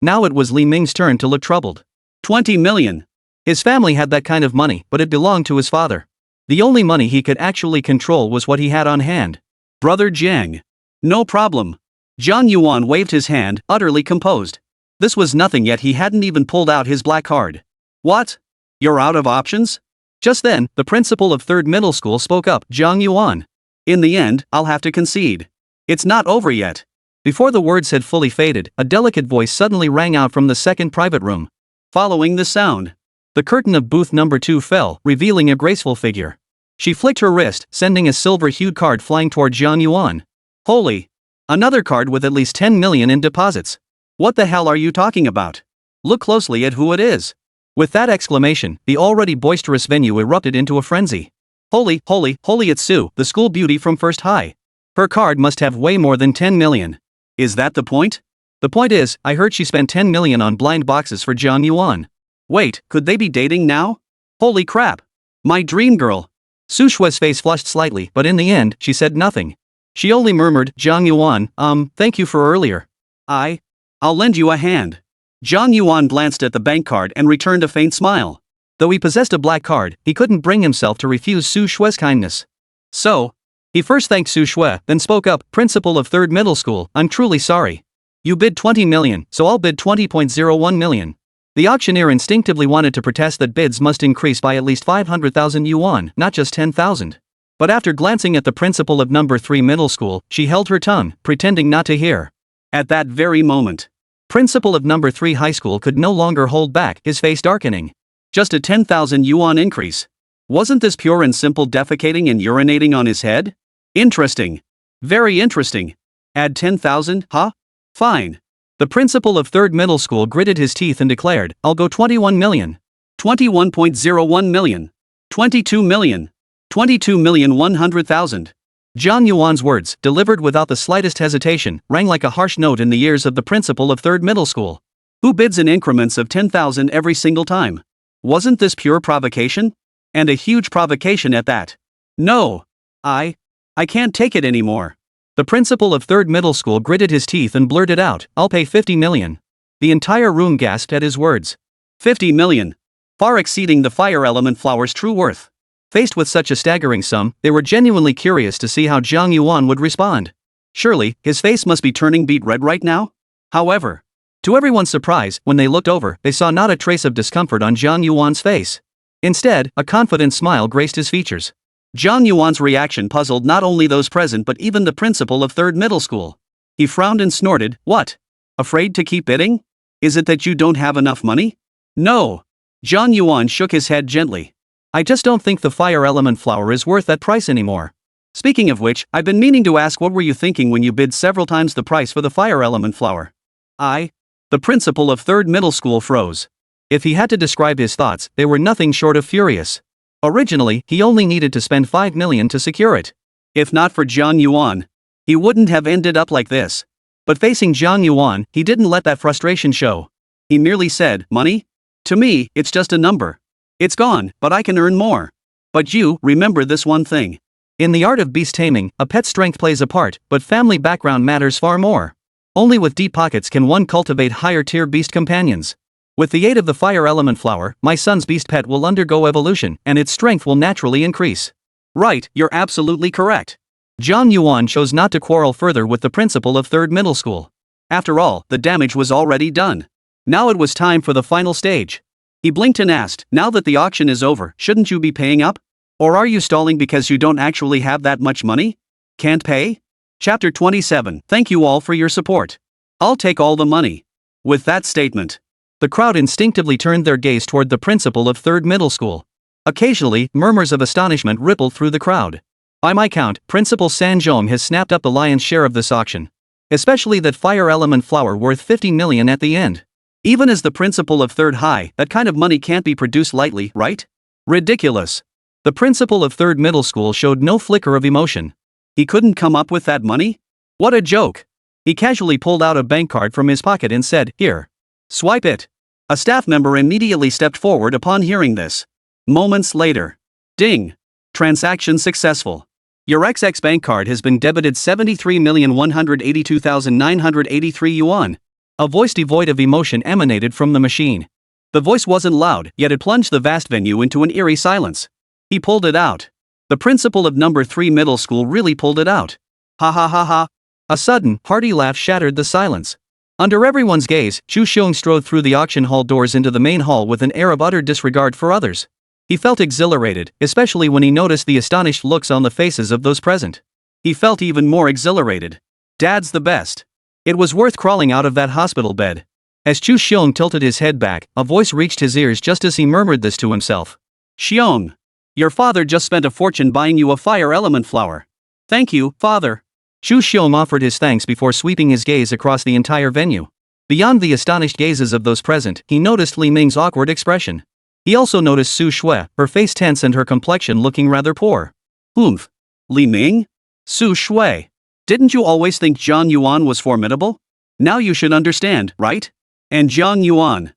Now it was Li Ming's turn to look troubled. 20 million. His family had that kind of money, but it belonged to his father. The only money he could actually control was what he had on hand. Brother Jiang. No problem. Jiang Yuan waved his hand, utterly composed. This was nothing, yet he hadn't even pulled out his black card. What? You're out of options? Just then, the principal of third middle school spoke up, Jiang Yuan. In the end, I'll have to concede. It's not over yet. Before the words had fully faded, a delicate voice suddenly rang out from the second private room. Following the sound, the curtain of booth number 2 fell, revealing a graceful figure. She flicked her wrist, sending a silver-hued card flying toward Jiang Yuan. Holy! Another card with at least 10 million in deposits. What the hell are you talking about? Look closely at who it is. With that exclamation, the already boisterous venue erupted into a frenzy. Holy, it's Sue, the school beauty from First High. Her card must have way more than 10 million. Is that the point? The point is, I heard she spent 10 million on blind boxes for Jiang Yuan. Wait, could they be dating now? Holy crap. My dream girl. Su Shue's face flushed slightly, but in the end, she said nothing. She only murmured, Jiang Yuan, thank you for earlier. I'll lend you a hand. Jiang Yuan glanced at the bank card and returned a faint smile. Though he possessed a black card, he couldn't bring himself to refuse Su Shue's kindness. So, he first thanked Su Shue, then spoke up, principal of third middle school, I'm truly sorry. You bid 20 million, so I'll bid 20.01 million. The auctioneer instinctively wanted to protest that bids must increase by at least 500,000 yuan, not just 10,000. But after glancing at the principal of number 3 middle school, she held her tongue, pretending not to hear. At that very moment, principal of number 3 high school could no longer hold back, his face darkening. Just a 10,000 yuan increase. Wasn't this pure and simple defecating and urinating on his head? Interesting. Very interesting. Add 10,000, huh? Fine. The principal of third middle school gritted his teeth and declared, I'll go 21 million. 21.01 million. 22 million. 22,100,000. Jiang Yuan's words, delivered without the slightest hesitation, rang like a harsh note in the ears of the principal of third middle school. Who bids in increments of 10,000 every single time? Wasn't this pure provocation? And a huge provocation at that. No. I can't take it anymore. The principal of third middle school gritted his teeth and blurted out, I'll pay 50 million. The entire room gasped at his words. 50 million. Far exceeding the fire element flower's true worth. Faced with such a staggering sum, they were genuinely curious to see how Jiang Yuan would respond. Surely, his face must be turning beet red right now? However, to everyone's surprise, when they looked over, they saw not a trace of discomfort on Jiang Yuan's face. Instead, a confident smile graced his features. Jiang Yuan's reaction puzzled not only those present but even the principal of third middle school. He frowned and snorted, What? Afraid to keep bidding? Is it that you don't have enough money? No. Jiang Yuan shook his head gently. I just don't think the fire element flower is worth that price anymore. Speaking of which, I've been meaning to ask, what were you thinking when you bid several times the price for the fire element flower? The principal of 3rd middle school froze. If he had to describe his thoughts, they were nothing short of furious. Originally, he only needed to spend 5 million to secure it. If not for Jiang Yuan, he wouldn't have ended up like this. But facing Jiang Yuan, he didn't let that frustration show. He merely said, money? To me, it's just a number. It's gone, but I can earn more. But you, remember this one thing. In the art of beast taming, a pet's strength plays a part, but family background matters far more. Only with deep pockets can one cultivate higher-tier beast companions. With the aid of the fire element flower, my son's beast pet will undergo evolution, and its strength will naturally increase. Right, you're absolutely correct. Jiang Yuan chose not to quarrel further with the principal of 3rd middle school. After all, the damage was already done. Now it was time for the final stage. He blinked and asked, now that the auction is over, shouldn't you be paying up? Or are you stalling because you don't actually have that much money? Can't pay? Chapter 27. Thank you all for your support. I'll take all the money. With that statement, the crowd instinctively turned their gaze toward the principal of 3rd middle school. Occasionally, murmurs of astonishment rippled through the crowd. By my count, Principal Sanjong has snapped up the lion's share of this auction. Especially that fire element flower worth 50 million at the end. Even as the principal of 3rd high, that kind of money can't be produced lightly, right? Ridiculous. The principal of 3rd middle school showed no flicker of emotion. He couldn't come up with that money? What a joke. He casually pulled out a bank card from his pocket and said, here. Swipe it. A staff member immediately stepped forward upon hearing this. Moments later. Ding. Transaction successful. Your XX bank card has been debited 73,182,983 yuan. A voice devoid of emotion emanated from the machine. The voice wasn't loud, yet it plunged the vast venue into an eerie silence. He pulled it out. The principal of number 3 middle school really pulled it out. Ha ha ha ha. A sudden, hearty laugh shattered the silence. Under everyone's gaze, Chu Xiong strode through the auction hall doors into the main hall with an air of utter disregard for others. He felt exhilarated, especially when he noticed the astonished looks on the faces of those present. He felt even more exhilarated. Dad's the best. It was worth crawling out of that hospital bed. As Chu Xiong tilted his head back, a voice reached his ears just as he murmured this to himself. Xiong. Your father just spent a fortune buying you a fire element flower. Thank you, father. Chu Xiong offered his thanks before sweeping his gaze across the entire venue. Beyond the astonished gazes of those present, he noticed Li Ming's awkward expression. He also noticed Su Shui, her face tense and her complexion looking rather poor. Oomph. Li Ming? Su Shui. Didn't you always think Jiang Yuan was formidable? Now you should understand, right? And Jiang Yuan.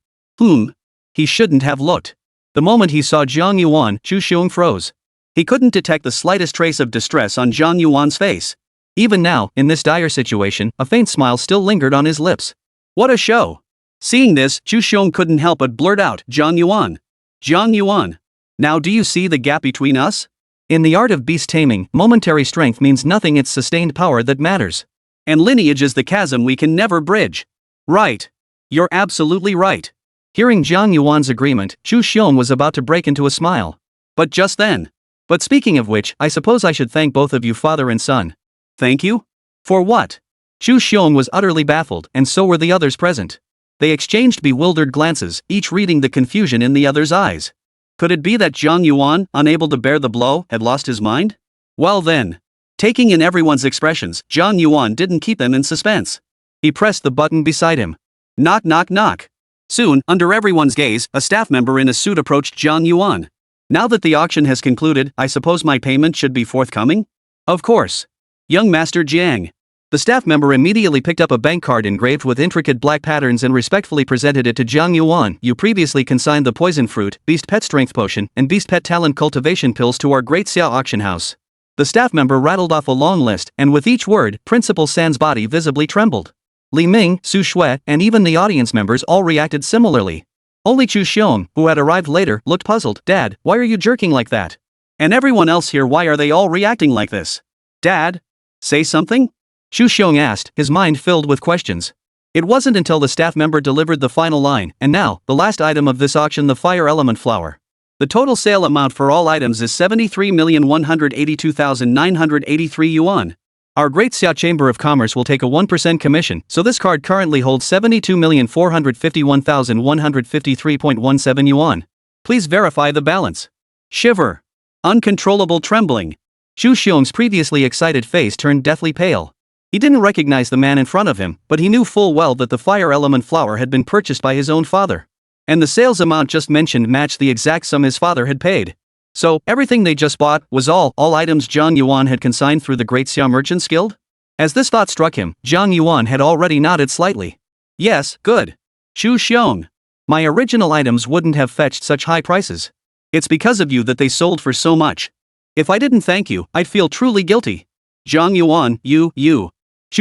He shouldn't have looked. The moment he saw Jiang Yuan, Chu Xiong froze. He couldn't detect the slightest trace of distress on Jiang Yuan's face. Even now, in this dire situation, a faint smile still lingered on his lips. What a show! Seeing this, Chu Xiong couldn't help but blurt out, Jiang Yuan. Jiang Yuan. Now do you see the gap between us? In the art of beast taming, momentary strength means nothing, it's sustained power that matters. And lineage is the chasm we can never bridge. Right. You're absolutely right. Hearing Jiang Yuan's agreement, Chu Xiong was about to break into a smile. But just then. But speaking of which, I suppose I should thank both of you, father and son. Thank you? For what? Chu Xiong was utterly baffled, and so were the others present. They exchanged bewildered glances, each reading the confusion in the other's eyes. Could it be that Jiang Yuan, unable to bear the blow, had lost his mind? Well then. Taking in everyone's expressions, Jiang Yuan didn't keep them in suspense. He pressed the button beside him. Knock knock knock. Soon, under everyone's gaze, a staff member in a suit approached Jiang Yuan. Now that the auction has concluded, I suppose my payment should be forthcoming? Of course. Young Master Jiang. The staff member immediately picked up a bank card engraved with intricate black patterns and respectfully presented it to Jiang Yuan. You previously consigned the poison fruit, beast pet strength potion, and beast pet talent cultivation pills to our great Xiao auction house. The staff member rattled off a long list, and with each word, Principal San's body visibly trembled. Li Ming, Su Shui, and even the audience members all reacted similarly. Only Chu Xiong, who had arrived later, looked puzzled. Dad, why are you jerking like that? And everyone else here, why are they all reacting like this? Dad? Say something? Chu Xiong asked, his mind filled with questions. It wasn't until the staff member delivered the final line, and now, the last item of this auction, the fire element flower. The total sale amount for all items is 73,182,983 yuan. Our Great Xiao Chamber of Commerce will take a 1% commission, so this card currently holds 72,451,153.17 yuan. Please verify the balance. Shiver. Uncontrollable trembling. Xu Xiong's previously excited face turned deathly pale. He didn't recognize the man in front of him, but he knew full well that the fire element flower had been purchased by his own father. And the sales amount just mentioned matched the exact sum his father had paid. So, everything they just bought was all items Jiang Yuan had consigned through the Great Xia Merchants Guild? As this thought struck him, Jiang Yuan had already nodded slightly. Yes, good. Xu Xiong. My original items wouldn't have fetched such high prices. It's because of you that they sold for so much. If I didn't thank you, I'd feel truly guilty. Jiang Yuan, you. Xu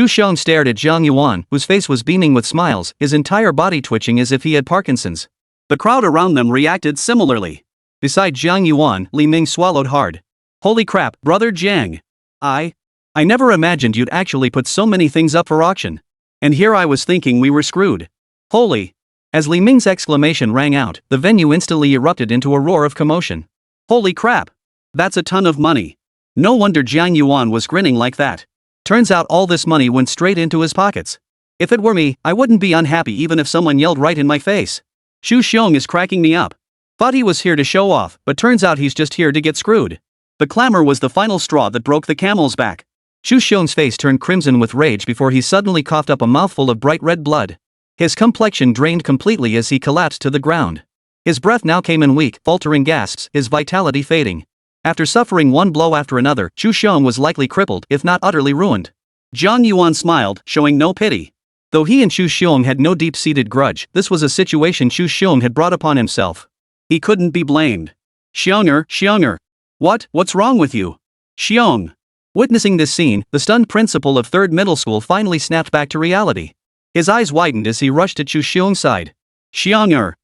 Xiong stared at Jiang Yuan, whose face was beaming with smiles, his entire body twitching as if he had Parkinson's. The crowd around them reacted similarly. Beside Jiang Yuan, Li Ming swallowed hard. Holy crap, brother Jiang. I never imagined you'd actually put so many things up for auction. And here I was thinking we were screwed. Holy. As Li Ming's exclamation rang out, the venue instantly erupted into a roar of commotion. Holy crap. That's a ton of money. No wonder Jiang Yuan was grinning like that. Turns out all this money went straight into his pockets. If it were me, I wouldn't be unhappy even if someone yelled right in my face. Xu Xiong is cracking me up. Thought he was here to show off, but turns out he's just here to get screwed. The clamor was the final straw that broke the camel's back. Xu Xiong's face turned crimson with rage before he suddenly coughed up a mouthful of bright red blood. His complexion drained completely as he collapsed to the ground. His breath now came in weak, faltering gasps, his vitality fading. After suffering one blow after another, Xu Xiong was likely crippled, if not utterly ruined. Jiang Yuan smiled, showing no pity. Though he and Xu Xiong had no deep-seated grudge, this was a situation Xu Xiong had brought upon himself. He couldn't be blamed. Xiong'er. What's wrong with you? Xiong. Witnessing this scene, the stunned principal of 3rd middle school finally snapped back to reality. His eyes widened as he rushed at Xu Xiong's side. Xiong'er.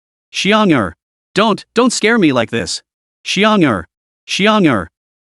Don't scare me like this. Xiong'er.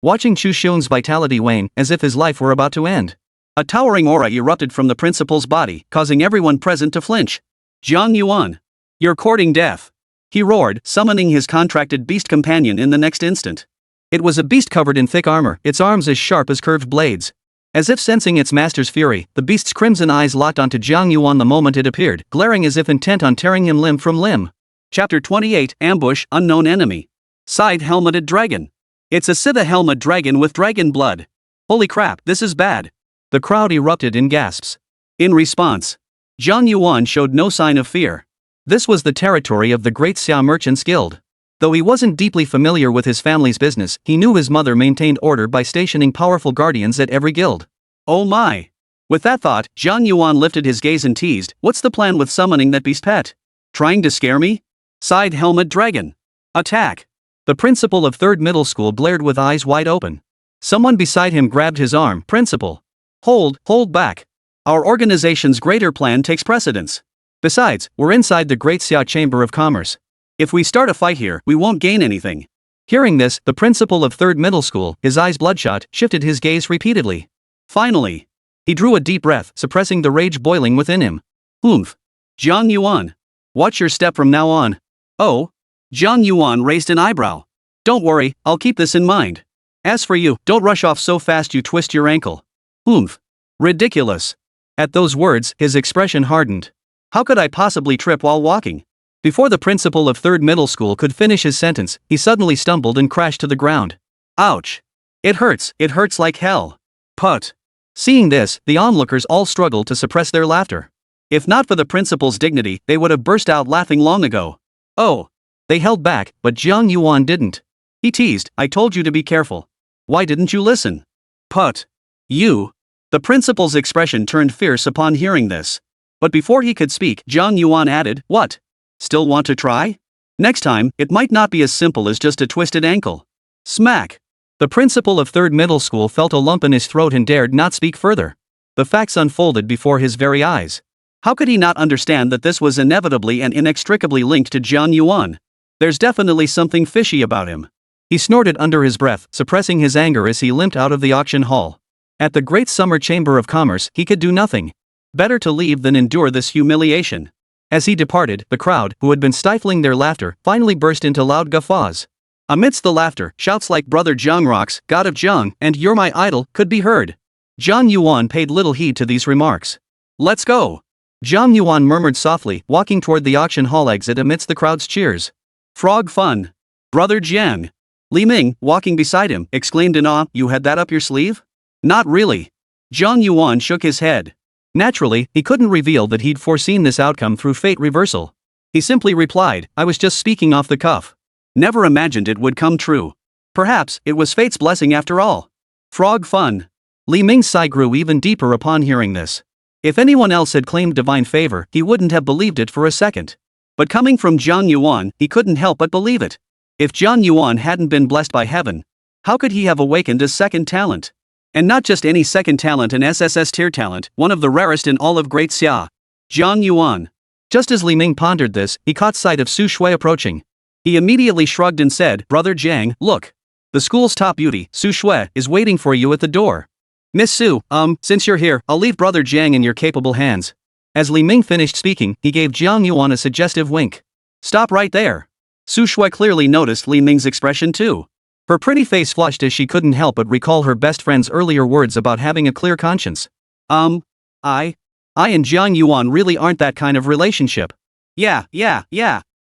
Watching Xu Xiong's vitality wane, as if his life were about to end. A towering aura erupted from the principal's body, causing everyone present to flinch. Jiang Yuan. You're courting death. He roared, summoning his contracted beast companion in the next instant. It was a beast covered in thick armor, its arms as sharp as curved blades. As if sensing its master's fury, the beast's crimson eyes locked onto Jiang Yuan the moment it appeared, glaring as if intent on tearing him limb from limb. Chapter 28, Ambush, Unknown Enemy. Side-helmeted dragon. It's a Scytha-helmet dragon with dragon blood. Holy crap, this is bad. The crowd erupted in gasps. In response, Jiang Yuan showed no sign of fear. This was the territory of the Great Xia Merchants Guild. Though he wasn't deeply familiar with his family's business, he knew his mother maintained order by stationing powerful guardians at every guild. Oh my. With that thought, Jiang Yuan lifted his gaze and teased, what's the plan with summoning that beast pet? Trying to scare me? Side helmet dragon. Attack. The principal of 3rd middle school blared with eyes wide open. Someone beside him grabbed his arm. Principal. Hold back. Our organization's greater plan takes precedence. Besides, we're inside the Great Xia Chamber of Commerce. If we start a fight here, we won't gain anything. Hearing this, the principal of 3rd middle school, his eyes bloodshot, shifted his gaze repeatedly. Finally, he drew a deep breath, suppressing the rage boiling within him. Oomph. Jiang Yuan. Watch your step from now on. Oh. Jiang Yuan raised an eyebrow. Don't worry, I'll keep this in mind. As for you, don't rush off so fast you twist your ankle. Oomph. Ridiculous. At those words, his expression hardened. How could I possibly trip while walking? Before the principal of 3rd middle school could finish his sentence, he suddenly stumbled and crashed to the ground. Ouch. It hurts like hell. Put. Seeing this, the onlookers all struggled to suppress their laughter. If not for the principal's dignity, they would have burst out laughing long ago. Oh. They held back, but Jiang Yuan didn't. He teased, I told you to be careful. Why didn't you listen? Put. You. The principal's expression turned fierce upon hearing this. But before he could speak, Jiang Yuan added, what? Still want to try? Next time, it might not be as simple as just a twisted ankle. Smack. The principal of 3rd middle school felt a lump in his throat and dared not speak further. The facts unfolded before his very eyes. How could he not understand that this was inevitably and inextricably linked to Jiang Yuan? There's definitely something fishy about him. He snorted under his breath, suppressing his anger as he limped out of the auction hall. At the Great Summer Chamber of Commerce, he could do nothing. Better to leave than endure this humiliation. As he departed, the crowd, who had been stifling their laughter, finally burst into loud guffaws. Amidst the laughter, shouts like Brother Jiang rocks, God of Jiang, and You're my idol, could be heard. Jiang Yuan paid little heed to these remarks. Let's go. Jiang Yuan murmured softly, walking toward the auction hall exit amidst the crowd's cheers. Frog fun. Brother Jiang. Li Ming, walking beside him, exclaimed in awe, "You had that up your sleeve?" "Not really." Jiang Yuan shook his head. Naturally, he couldn't reveal that he'd foreseen this outcome through fate reversal. He simply replied, "I was just speaking off the cuff. Never imagined it would come true. Perhaps it was fate's blessing after all. Frog fun." Li Ming's sigh grew even deeper upon hearing this. If anyone else had claimed divine favor, he wouldn't have believed it for a second. But coming from Jiang Yuan, he couldn't help but believe it. If Jiang Yuan hadn't been blessed by heaven, how could he have awakened a second talent? And not just any second talent, an SSS-tier talent, one of the rarest in all of Great Xia. Jiang Yuan. Just as Li Ming pondered this, he caught sight of Su Shui approaching. He immediately shrugged and said, "Brother Jiang, look. The school's top beauty, Su Shui, is waiting for you at the door." "Miss Su, since you're here, I'll leave Brother Jiang in your capable hands." As Li Ming finished speaking, he gave Jiang Yuan a suggestive wink. "Stop right there." Su Shui clearly noticed Li Ming's expression too. Her pretty face flushed as she couldn't help but recall her best friend's earlier words about having a clear conscience. I and Jiang Yuan really aren't that kind of relationship. Yeah.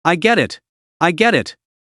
I get it.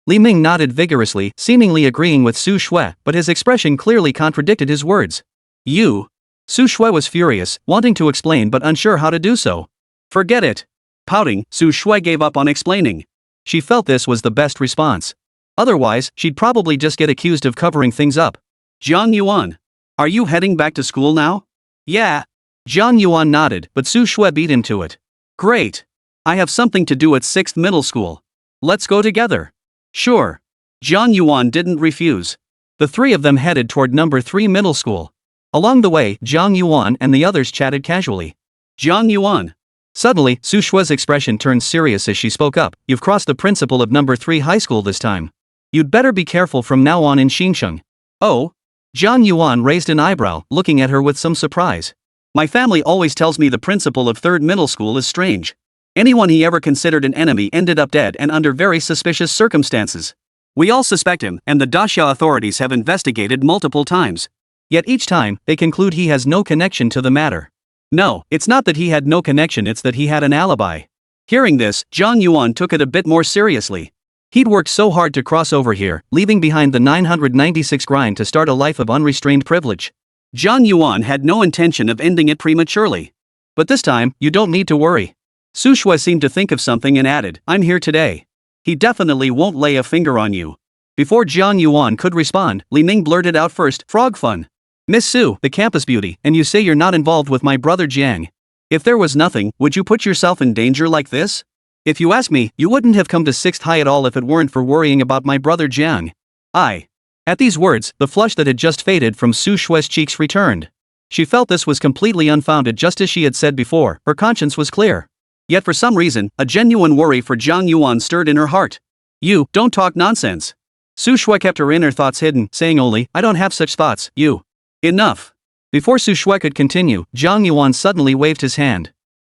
Li Ming nodded vigorously, seemingly agreeing with Su Shui, but his expression clearly contradicted his words. You? Su Shui was furious, wanting to explain but unsure how to do so. Forget it. Pouting, Su Shui gave up on explaining. She felt this was the best response. Otherwise, she'd probably just get accused of covering things up. Jiang Yuan. Are you heading back to school now? Yeah. Jiang Yuan nodded, but Su Shui beat him to it. Great. I have something to do at 6th middle school. Let's go together. Sure. Jiang Yuan didn't refuse. The three of them headed toward number 3 middle school. Along the way, Jiang Yuan and the others chatted casually. Jiang Yuan. Suddenly, Su Shui's expression turned serious as she spoke up. "You've crossed the principal of number 3 high school this time. You'd better be careful from now on in Xincheng." "Oh?" Jiang Yuan raised an eyebrow, looking at her with some surprise. "My family always tells me the principal of 3rd middle school is strange. Anyone he ever considered an enemy ended up dead and under very suspicious circumstances. We all suspect him, and the Daxia authorities have investigated multiple times. Yet each time, they conclude he has no connection to the matter." "No, it's not that he had no connection, it's that he had an alibi." Hearing this, Jiang Yuan took it a bit more seriously. He'd worked so hard to cross over here, leaving behind the 996 grind to start a life of unrestrained privilege. Jiang Yuan had no intention of ending it prematurely. "But this time, you don't need to worry." Su Shui seemed to think of something and added, "I'm here today. He definitely won't lay a finger on you." Before Jiang Yuan could respond, Li Ming blurted out first, "Frog fun. Miss Su, the campus beauty, and you say you're not involved with my brother Jiang. If there was nothing, would you put yourself in danger like this? If you ask me, you wouldn't have come to 6th high at all if it weren't for worrying about my brother Jiang." At these words, the flush that had just faded from Su Shui's cheeks returned. She felt this was completely unfounded, just as she had said before, her conscience was clear. Yet for some reason, a genuine worry for Jiang Yuan stirred in her heart. "You, don't talk nonsense." Su Shui kept her inner thoughts hidden, saying only, "I don't have such thoughts, you." "Enough." Before Su Shui could continue, Jiang Yuan suddenly waved his hand.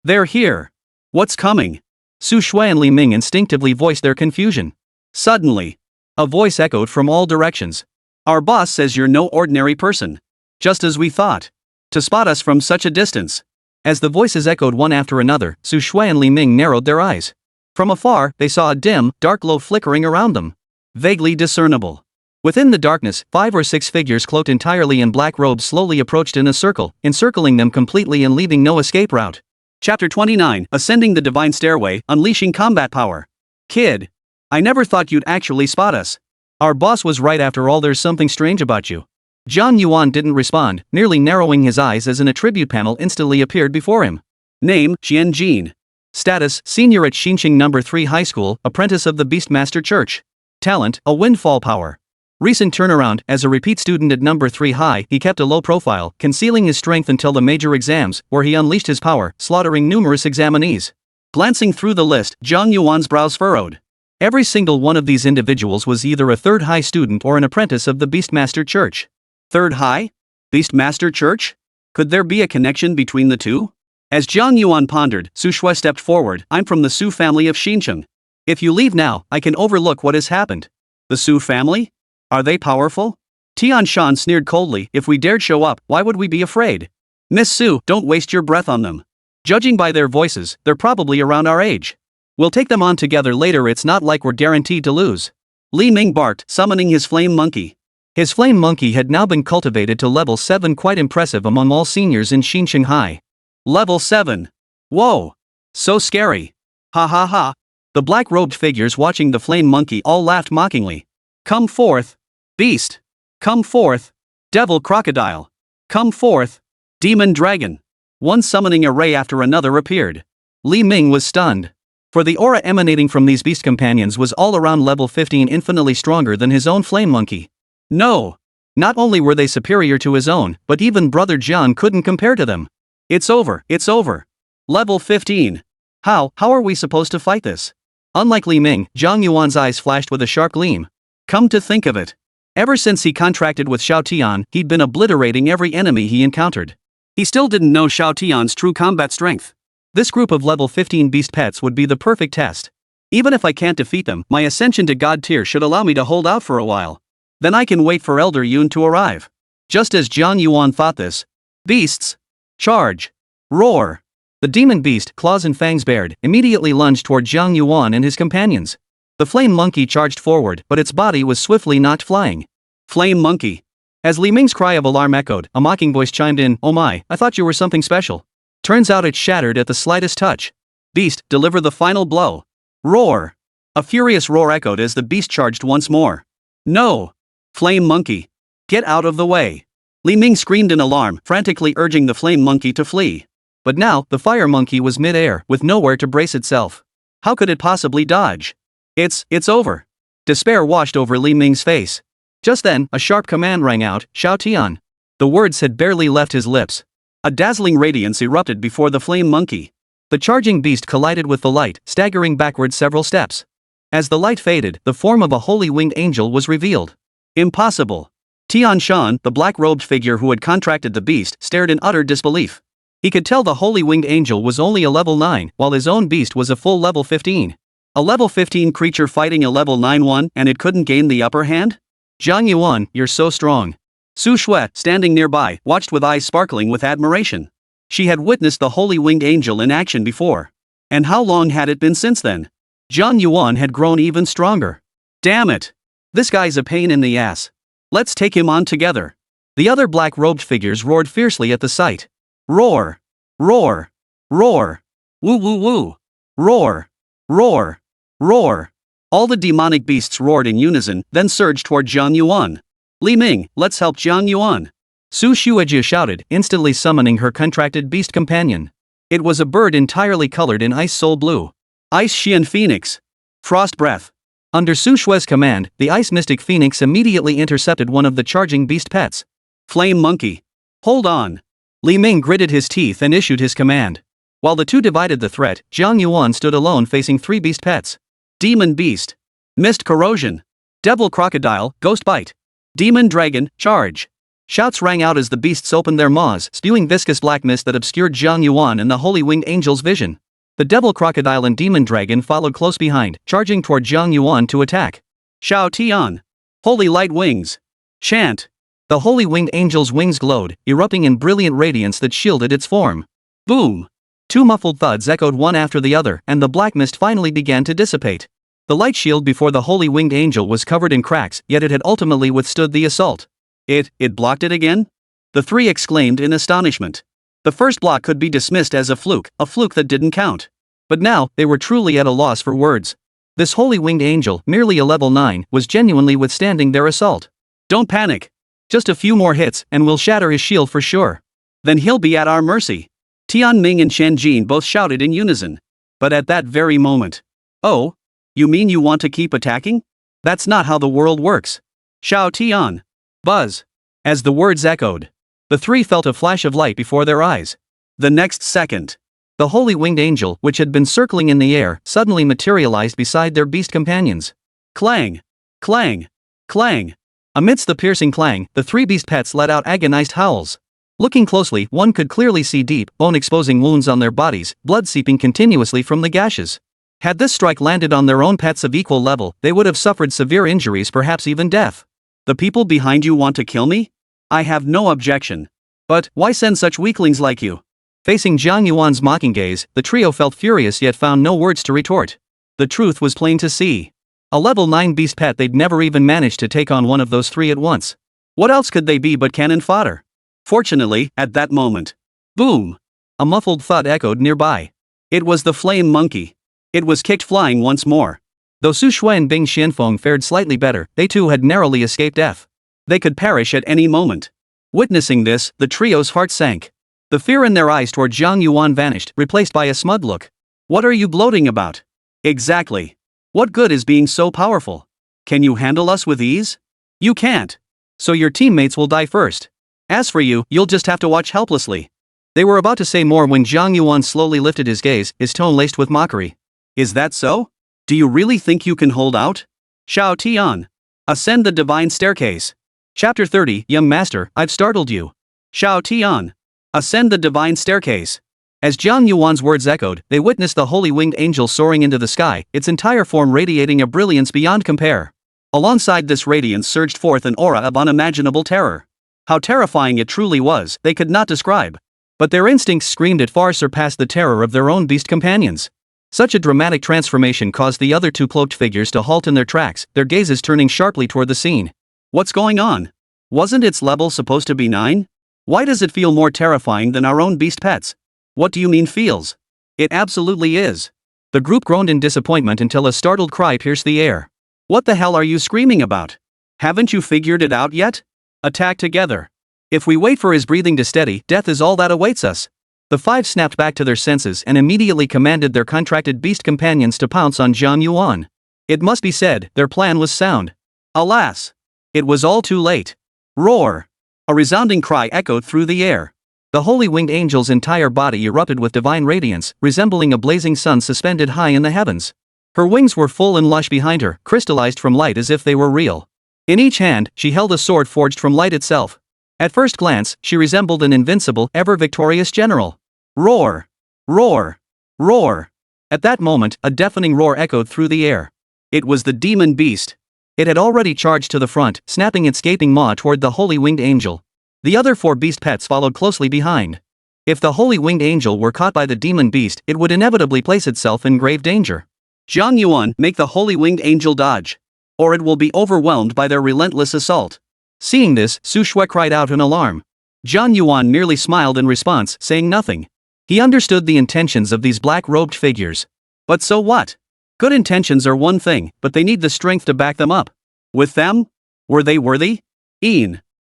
"They're here." "What's coming?" Su Shui and Li Ming instinctively voiced their confusion. Suddenly, a voice echoed from all directions. "Our boss says you're no ordinary person. Just as we thought. To spot us from such a distance." As the voices echoed one after another, Su Shui and Li Ming narrowed their eyes. From afar, they saw a dim, dark glow flickering around them. Vaguely discernible. Within the darkness, 5 or 6 figures cloaked entirely in black robes slowly approached in a circle, encircling them completely and leaving no escape route. Chapter 29, Ascending the Divine Stairway, Unleashing Combat Power. "Kid. I never thought you'd actually spot us." "Our boss was right after all, there's something strange about you." Jiang Yuan didn't respond, nearly narrowing his eyes as an attribute panel instantly appeared before him. Name, Xian Jin. Status, senior at Xincheng number 3 high school, apprentice of the Beastmaster Church. Talent, a windfall power. Recent turnaround, as a repeat student at number 3 high, he kept a low profile, concealing his strength until the major exams, where he unleashed his power, slaughtering numerous examinees. Glancing through the list, Jiang Yuan's brows furrowed. Every single one of these individuals was either a 3rd high student or an apprentice of the Beastmaster Church. 3rd high? Beastmaster Church? Could there be a connection between the two? As Jiang Yuan pondered, Su Shui stepped forward. "I'm from the Su family of Xincheng. If you leave now, I can overlook what has happened." "The Su family? Are they powerful?" Tian Shan sneered coldly. "If we dared show up, why would we be afraid?" "Miss Su, don't waste your breath on them. Judging by their voices, they're probably around our age. We'll take them on together later, it's not like we're guaranteed to lose." Li Ming barked, summoning his flame monkey. His flame monkey had now been cultivated to level 7, quite impressive among all seniors in Xinjiang High. Level 7. Whoa! So scary. Ha ha ha. The black-robed figures watching the flame monkey all laughed mockingly. Come forth, beast. Come forth, devil crocodile. Come forth, demon dragon. One summoning array after another appeared. Li Ming was stunned. For the aura emanating from these beast companions was all around level 15, infinitely stronger than his own flame monkey. No! Not only were they superior to his own, but even Brother Jiang couldn't compare to them. It's over, it's over. Level 15. How are we supposed to fight this? Unlike Li Ming, Jiang Yuan's eyes flashed with a sharp gleam. Come to think of it, ever since he contracted with Xiao Tian, he'd been obliterating every enemy he encountered. He still didn't know Xiao Tian's true combat strength. This group of level 15 beast pets would be the perfect test. Even if I can't defeat them, my ascension to God tier should allow me to hold out for a while. Then I can wait for Elder Yun to arrive. Just as Jiang Yuan thought this, beasts, charge, roar. The demon beast, claws and fangs bared, immediately lunged toward Jiang Yuan and his companions. The flame monkey charged forward, but its body was swiftly knocked flying. Flame monkey. As Li Ming's cry of alarm echoed, a mocking voice chimed in, "Oh my, I thought you were something special. Turns out it shattered at the slightest touch." Beast, deliver the final blow. Roar. A furious roar echoed as the beast charged once more. No! Flame monkey. Get out of the way. Li Ming screamed in alarm, frantically urging the flame monkey to flee. But now, the fire monkey was mid-air, with nowhere to brace itself. How could it possibly dodge? It's over. Despair washed over Li Ming's face. Just then, a sharp command rang out, "Xiao Tian." The words had barely left his lips. A dazzling radiance erupted before the flame monkey. The charging beast collided with the light, staggering backward several steps. As the light faded, the form of a holy winged angel was revealed. Impossible. Tian Shan, the black-robed figure who had contracted the beast, stared in utter disbelief. He could tell the holy winged angel was only a level 9, while his own beast was a full level 15. A level 15 creature fighting a level 9 one, and it couldn't gain the upper hand? Jiang Yuan, you're so strong. Su Shui, standing nearby, watched with eyes sparkling with admiration. She had witnessed the holy winged angel in action before. And how long had it been since then? Jiang Yuan had grown even stronger. Damn it! This guy's a pain in the ass. Let's take him on together. The other black-robed figures roared fiercely at the sight. Roar! Roar! Roar! Woo woo woo! Roar! Roar! Roar! All the demonic beasts roared in unison, then surged toward Jiang Yuan. Li Ming, let's help Jiang Yuan. Su Shuijie shouted, instantly summoning her contracted beast companion. It was a bird entirely colored in ice soul blue. Ice Xian Phoenix. Frost breath. Under Su Shui's command, the ice mystic phoenix immediately intercepted one of the charging beast pets. Flame monkey. Hold on. Li Ming gritted his teeth and issued his command. While the two divided the threat, Jiang Yuan stood alone facing 3 beast pets. Demon beast. Mist corrosion. Devil crocodile, ghost bite. Demon dragon, charge. Shouts rang out as the beasts opened their maws, spewing viscous black mist that obscured Jiang Yuan and the holy winged angel's vision. The devil crocodile and demon dragon followed close behind, charging toward Jiang Yuan to attack. Xiao Tian. Holy light wings. Chant. The holy winged angel's wings glowed, erupting in brilliant radiance that shielded its form. Boom! 2 muffled thuds echoed one after the other, and the black mist finally began to dissipate. The light shield before the holy winged angel was covered in cracks, yet it had ultimately withstood the assault. It blocked it again? The 3 exclaimed in astonishment. The first block could be dismissed as a fluke that didn't count. But now, they were truly at a loss for words. This holy winged angel, merely a level 9, was genuinely withstanding their assault. Don't panic. Just a few more hits, and we'll shatter his shield for sure. Then he'll be at our mercy. Tian Ming and Shen Jin both shouted in unison. But at that very moment. Oh? You mean you want to keep attacking? That's not how the world works. Xiao Tian. Buzz. As the words echoed, the 3 felt a flash of light before their eyes. The next second, the holy winged angel, which had been circling in the air, suddenly materialized beside their beast companions. Clang! Clang! Clang! Amidst the piercing clang, the 3 beast pets let out agonized howls. Looking closely, one could clearly see deep, bone-exposing wounds on their bodies, blood seeping continuously from the gashes. Had this strike landed on their own pets of equal level, they would have suffered severe injuries, perhaps even death. The people behind you want to kill me? I have no objection. But why send such weaklings like you? Facing Jiang Yuan's mocking gaze, the trio felt furious yet found no words to retort. The truth was plain to see. A level 9 beast pet, they'd never even managed to take on one of those three at once. What else could they be but cannon fodder? Fortunately, at that moment, boom! A muffled thud echoed nearby. It was the flame monkey. It was kicked flying once more. Though Su Shui and Bing Xianfeng fared slightly better, they too had narrowly escaped death. They could perish at any moment. Witnessing this, the trio's heart sank. The fear in their eyes toward Jiang Yuan vanished, replaced by a smug look. What are you gloating about? Exactly. What good is being so powerful? Can you handle us with ease? You can't. So your teammates will die first. As for you, you'll just have to watch helplessly. They were about to say more when Jiang Yuan slowly lifted his gaze, his tone laced with mockery. Is that so? Do you really think you can hold out? Xiao Tian. Ascend the divine staircase. Chapter 30, Young Master, I've startled you. Xiao Tian. Ascend the divine staircase. As Jiang Yuan's words echoed, they witnessed the holy winged angel soaring into the sky, its entire form radiating a brilliance beyond compare. Alongside this radiance surged forth an aura of unimaginable terror. How terrifying it truly was, they could not describe. But their instincts screamed it far surpassed the terror of their own beast companions. Such a dramatic transformation caused the other two cloaked figures to halt in their tracks, their gazes turning sharply toward the scene. What's going on? Wasn't its level supposed to be 9? Why does it feel more terrifying than our own beast pets? What do you mean feels? It absolutely is. The group groaned in disappointment until a startled cry pierced the air. What the hell are you screaming about? Haven't you figured it out yet? Attack together. If we wait for his breathing to steady, death is all that awaits us. The five snapped back to their senses and immediately commanded their contracted beast companions to pounce on Jiang Yuan. It must be said, their plan was sound. Alas! It was all too late. Roar! A resounding cry echoed through the air. The holy winged angel's entire body erupted with divine radiance, resembling a blazing sun suspended high in the heavens. Her wings were full and lush behind her, crystallized from light as if they were real. In each hand, she held a sword forged from light itself. At first glance, she resembled an invincible, ever-victorious general. Roar! Roar! Roar! At that moment, a deafening roar echoed through the air. It was the demon beast. It had already charged to the front, snapping its gaping maw toward the holy winged angel. The other four beast pets followed closely behind. If the holy winged angel were caught by the demon beast, it would inevitably place itself in grave danger. Jiang Yuan, make the holy winged angel dodge, or it will be overwhelmed by their relentless assault. Seeing this, Su Shui cried out in alarm. Jiang Yuan merely smiled in response, saying nothing. He understood the intentions of these black-robed figures. But so what? Good intentions are one thing, but they need the strength to back them up. With them? Were they worthy?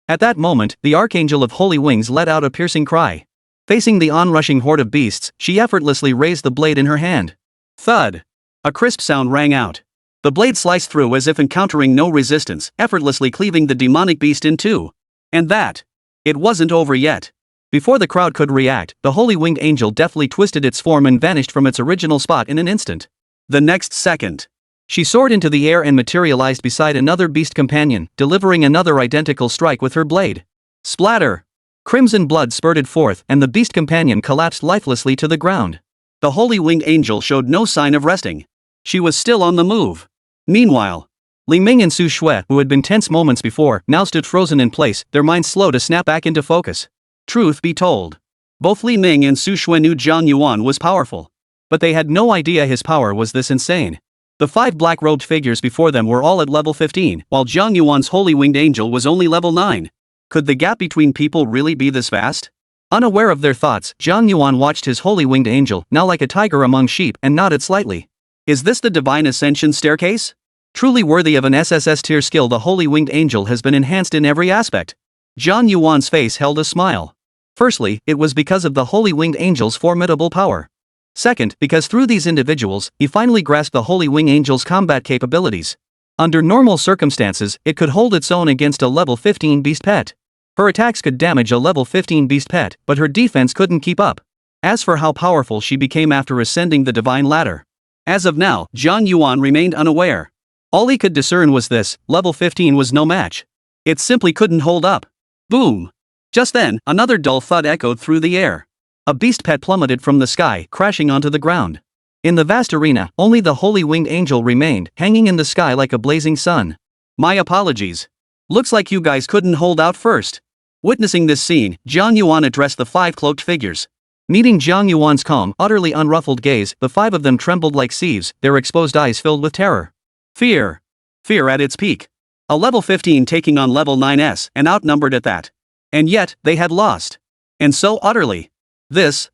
At that moment, the Archangel of Holy Wings let out a piercing cry. Facing the onrushing horde of beasts, she effortlessly raised the blade in her hand. Thud! A crisp sound rang out. The blade sliced through as if encountering no resistance, effortlessly cleaving the demonic beast in two. And that. It wasn't over yet. Before the crowd could react, the holy winged angel deftly twisted its form and vanished from its original spot in an instant. The next second, she soared into the air and materialized beside another beast companion, delivering another identical strike with her blade. Splatter! Crimson blood spurted forth, and the beast companion collapsed lifelessly to the ground. The holy winged angel showed no sign of resting. She was still on the move. Meanwhile, Li Ming and Su Shui, who had been tense moments before, now stood frozen in place, their minds slow to snap back into focus. Truth be told, both Li Ming and Su Shui knew Jiang Yuan was powerful. But they had no idea his power was this insane. The five black-robed figures before them were all at level 15, while Jiang Yuan's holy winged angel was only level 9. Could the gap between people really be this vast? Unaware of their thoughts, Jiang Yuan watched his holy winged angel, now like a tiger among sheep, and nodded slightly. Is this the divine ascension staircase? Truly worthy of an SSS-tier skill, the holy winged angel has been enhanced in every aspect. Jiang Yuan's face held a smile. Firstly, it was because of the holy winged angel's formidable power. Second, because through these individuals, he finally grasped the holy winged angel's combat capabilities. Under normal circumstances, it could hold its own against a level 15 beast pet. Her attacks could damage a level 15 beast pet, but her defense couldn't keep up. As for how powerful she became after ascending the divine ladder, as of now, Jiang Yuan remained unaware. All he could discern was this: level 15 was no match. It simply couldn't hold up. Boom! Just then, another dull thud echoed through the air. A beast pet plummeted from the sky, crashing onto the ground. In the vast arena, only the holy winged angel remained, hanging in the sky like a blazing sun. My apologies. Looks like you guys couldn't hold out first. Witnessing this scene, Jiang Yuan addressed the five cloaked figures. Meeting Jiang Yuan's calm, utterly unruffled gaze, the five of them trembled like sieves, their exposed eyes filled with terror. Fear. Fear at its peak. A level 15 taking on level 9s and outnumbered at that. And yet, they had lost. And so utterly. This.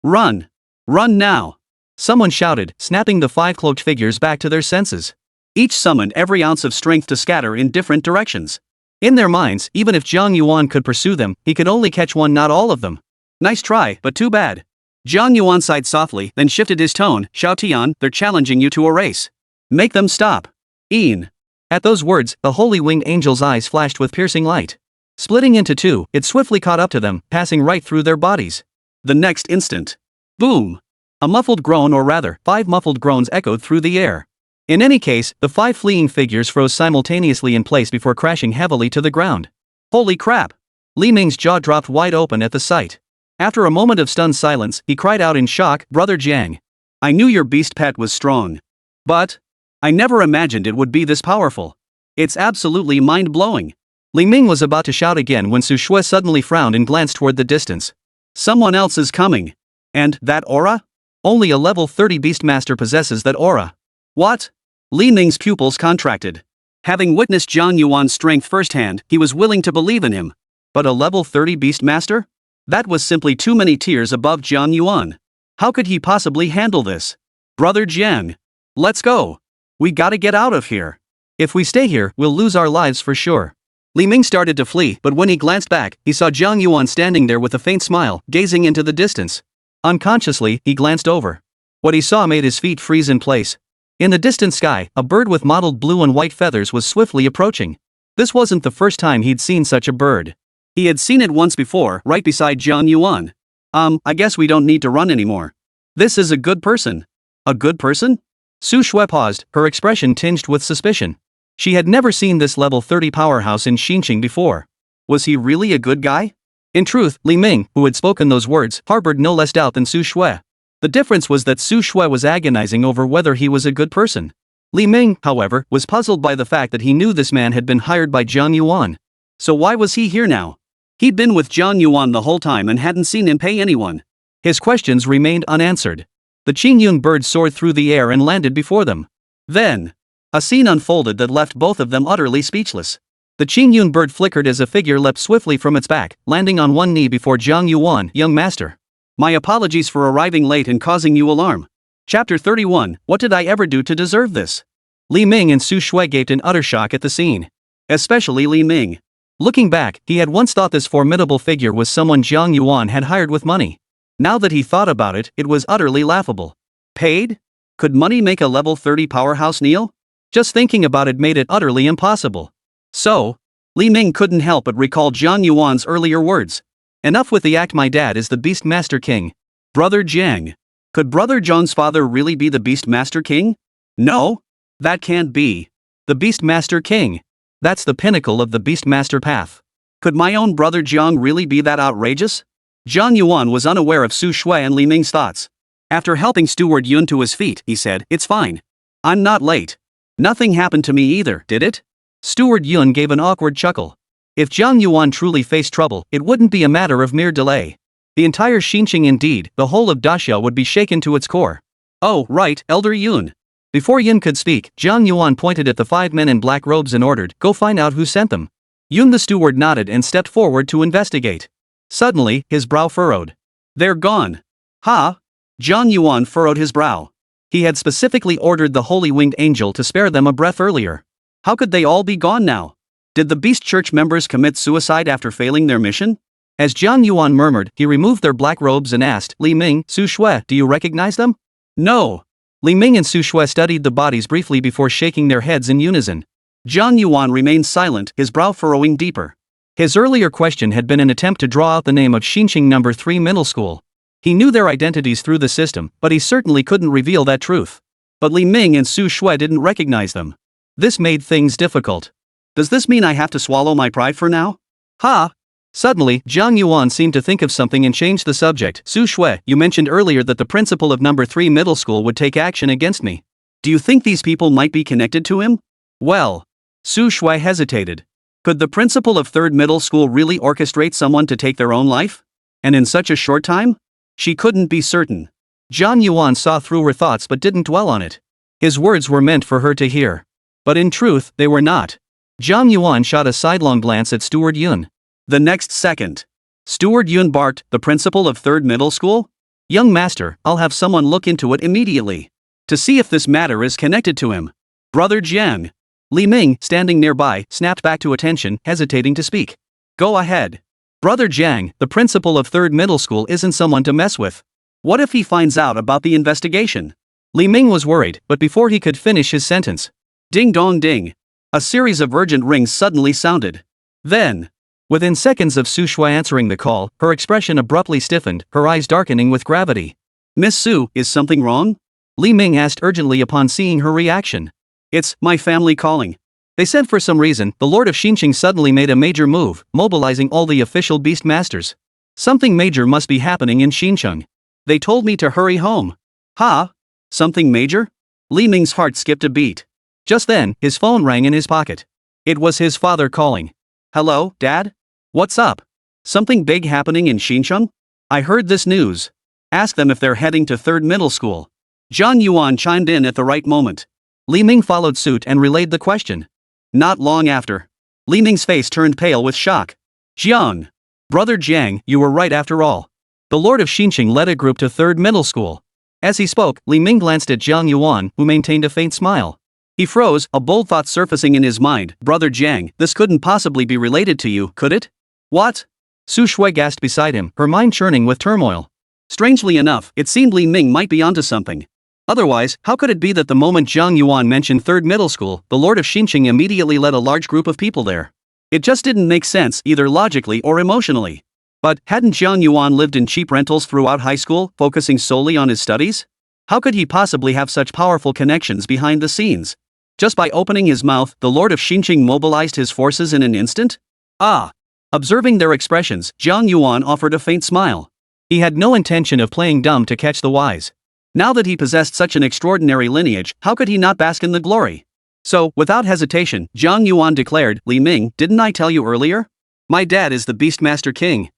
Run. Run now. Someone shouted, snapping the 5 cloaked figures back to their senses. Each summoned every ounce of strength to scatter in different directions. In their minds, even if Jiang Yuan could pursue them, he could only catch one, not all of them. Nice try, but too bad. Jiang Yuan sighed softly, then shifted his tone. Xiao Tian, they're challenging you to a race. Make them stop. Ian. At those words, the holy winged angel's eyes flashed with piercing light. Splitting into two, it swiftly caught up to them, passing right through their bodies. The next instant. Boom. A muffled groan, or rather, 5 muffled groans echoed through the air. In any case, the 5 fleeing figures froze simultaneously in place before crashing heavily to the ground. Holy crap! Li Ming's jaw dropped wide open at the sight. After a moment of stunned silence, he cried out in shock, "Brother Jiang. I knew your beast pet was strong. But I never imagined it would be this powerful. It's absolutely mind-blowing." Li Ming was about to shout again when Su Shui suddenly frowned and glanced toward the distance. Someone else is coming. And that aura? Only a level 30 Beastmaster possesses that aura. What? Li Ming's pupils contracted. Having witnessed Jiang Yuan's strength firsthand, he was willing to believe in him. But a level 30 Beastmaster? That was simply too many tiers above Jiang Yuan. How could he possibly handle this? Brother Jiang. Let's go. We gotta get out of here. If we stay here, we'll lose our lives for sure. Li Ming started to flee, but when he glanced back, he saw Jiang Yuan standing there with a faint smile, gazing into the distance. Unconsciously, he glanced over. What he saw made his feet freeze in place. In the distant sky, a bird with mottled blue and white feathers was swiftly approaching. This wasn't the first time he'd seen such a bird. He had seen it once before, right beside Jiang Yuan. I guess we don't need to run anymore. This is a good person. A good person? Su Shui paused, her expression tinged with suspicion. She had never seen this level 30 powerhouse in Xinqing before. Was he really a good guy? In truth, Li Ming, who had spoken those words, harbored no less doubt than Su Shui. The difference was that Su Shui was agonizing over whether he was a good person. Li Ming, however, was puzzled by the fact that he knew this man had been hired by Jiang Yuan. So why was he here now? He'd been with Jiang Yuan the whole time and hadn't seen him pay anyone. His questions remained unanswered. The Qingyun bird soared through the air and landed before them. Then, a scene unfolded that left both of them utterly speechless. The Qingyun bird flickered as a figure leapt swiftly from its back, landing on one knee before Jiang Yuan. "Young master. My apologies for arriving late and causing you alarm." Chapter 31, What did I ever do to deserve this? Li Ming and Su Shui gaped in utter shock at the scene. Especially Li Ming. Looking back, he had once thought this formidable figure was someone Jiang Yuan had hired with money. Now that he thought about it, it was utterly laughable. Paid? Could money make a level 30 powerhouse kneel? Just thinking about it made it utterly impossible. So, Li Ming couldn't help but recall Jiang Yuan's earlier words. Enough with the act, my dad is the Beastmaster King. Brother Jiang. Could Brother Zhong's father really be the Beastmaster King? No. That can't be. The Beastmaster King. That's the pinnacle of the Beastmaster path. Could my own brother Jiang really be that outrageous? Jiang Yuan was unaware of Su Shui and Li Ming's thoughts. After helping Steward Yun to his feet, he said, "It's fine. I'm not late. Nothing happened to me either, did it?" Steward Yun gave an awkward chuckle. If Jiang Yuan truly faced trouble, it wouldn't be a matter of mere delay. The entire Xinqing, indeed, the whole of Daxia would be shaken to its core. "Oh, right, Elder Yun." Before Yun could speak, Jiang Yuan pointed at the 5 men in black robes and ordered, "Go find out who sent them." Yun the steward nodded and stepped forward to investigate. Suddenly, his brow furrowed. "They're gone." "Ha?" Jiang Yuan furrowed his brow. He had specifically ordered the Holy Winged Angel to spare them a breath earlier. How could they all be gone now? Did the Beast Church members commit suicide after failing their mission? As Jiang Yuan murmured, he removed their black robes and asked, "Li Ming, Su Shui, do you recognize them?" "No." Li Ming and Su Shui studied the bodies briefly before shaking their heads in unison. Jiang Yuan remained silent, his brow furrowing deeper. His earlier question had been an attempt to draw out the name of Xinqing No. 3 Middle School. He knew their identities through the system, but he certainly couldn't reveal that truth. But Li Ming and Su Shui didn't recognize them. This made things difficult. Does this mean I have to swallow my pride for now? Ha! Suddenly, Jiang Yuan seemed to think of something and changed the subject. "Su Shui, you mentioned earlier that the principal of No. 3 Middle School would take action against me. Do you think these people might be connected to him?" "Well..." Su Shui hesitated. Could the principal of 3rd Middle School really orchestrate someone to take their own life? And in such a short time? She couldn't be certain. Jiang Yuan saw through her thoughts but didn't dwell on it. His words were meant for her to hear. But in truth, they were not. Jiang Yuan shot a sidelong glance at Steward Yun. The next second, Steward Yun barked, "The principal of 3rd middle school? Young master, I'll have someone look into it immediately. To see if this matter is connected to him. Brother Jiang." Li Ming, standing nearby, snapped back to attention, hesitating to speak. "Go ahead." Brother Jiang, the principal of 3rd middle school isn't someone to mess with. What if he finds out about the investigation? Li Ming was worried, but before he could finish his sentence. Ding dong ding. A series of urgent rings suddenly sounded. Then, within seconds of Su Shui answering the call, her expression abruptly stiffened, her eyes darkening with gravity. "Miss Su, is something wrong?" Li Ming asked urgently upon seeing her reaction. "It's my family calling." They said for some reason, the Lord of Xinqing suddenly made a major move, mobilizing all the official beast masters. Something major must be happening in Xinqiang. They told me to hurry home. Ha? Something major? Li Ming's heart skipped a beat. Just then, his phone rang in his pocket. It was his father calling. "Hello, Dad? What's up? Something big happening in Xinqiang? I heard this news. Ask them if they're heading to 3rd middle school." Jiang Yuan chimed in at the right moment. Li Ming followed suit and relayed the question. Not long after, Li Ming's face turned pale with shock. "Jiang. Brother Jiang, you were right after all. The Lord of Xinqing led a group to 3rd middle school." As he spoke, Li Ming glanced at Jiang Yuan, who maintained a faint smile. He froze, a bold thought surfacing in his mind. "Brother Jiang, this couldn't possibly be related to you, could it?" "What?" Su Shui gasped beside him, her mind churning with turmoil. Strangely enough, it seemed Li Ming might be onto something. Otherwise, how could it be that the moment Jiang Yuan mentioned 3rd middle school, the Lord of Xinqing immediately led a large group of people there? It just didn't make sense, either logically or emotionally. But, hadn't Jiang Yuan lived in cheap rentals throughout high school, focusing solely on his studies? How could he possibly have such powerful connections behind the scenes? Just by opening his mouth, the Lord of Xinqing mobilized his forces in an instant? Ah! Observing their expressions, Jiang Yuan offered a faint smile. He had no intention of playing dumb to catch the wise. Now that he possessed such an extraordinary lineage, how could he not bask in the glory? So, without hesitation, Jiang Yuan declared, "Li Ming, didn't I tell you earlier? My dad is the Beastmaster King."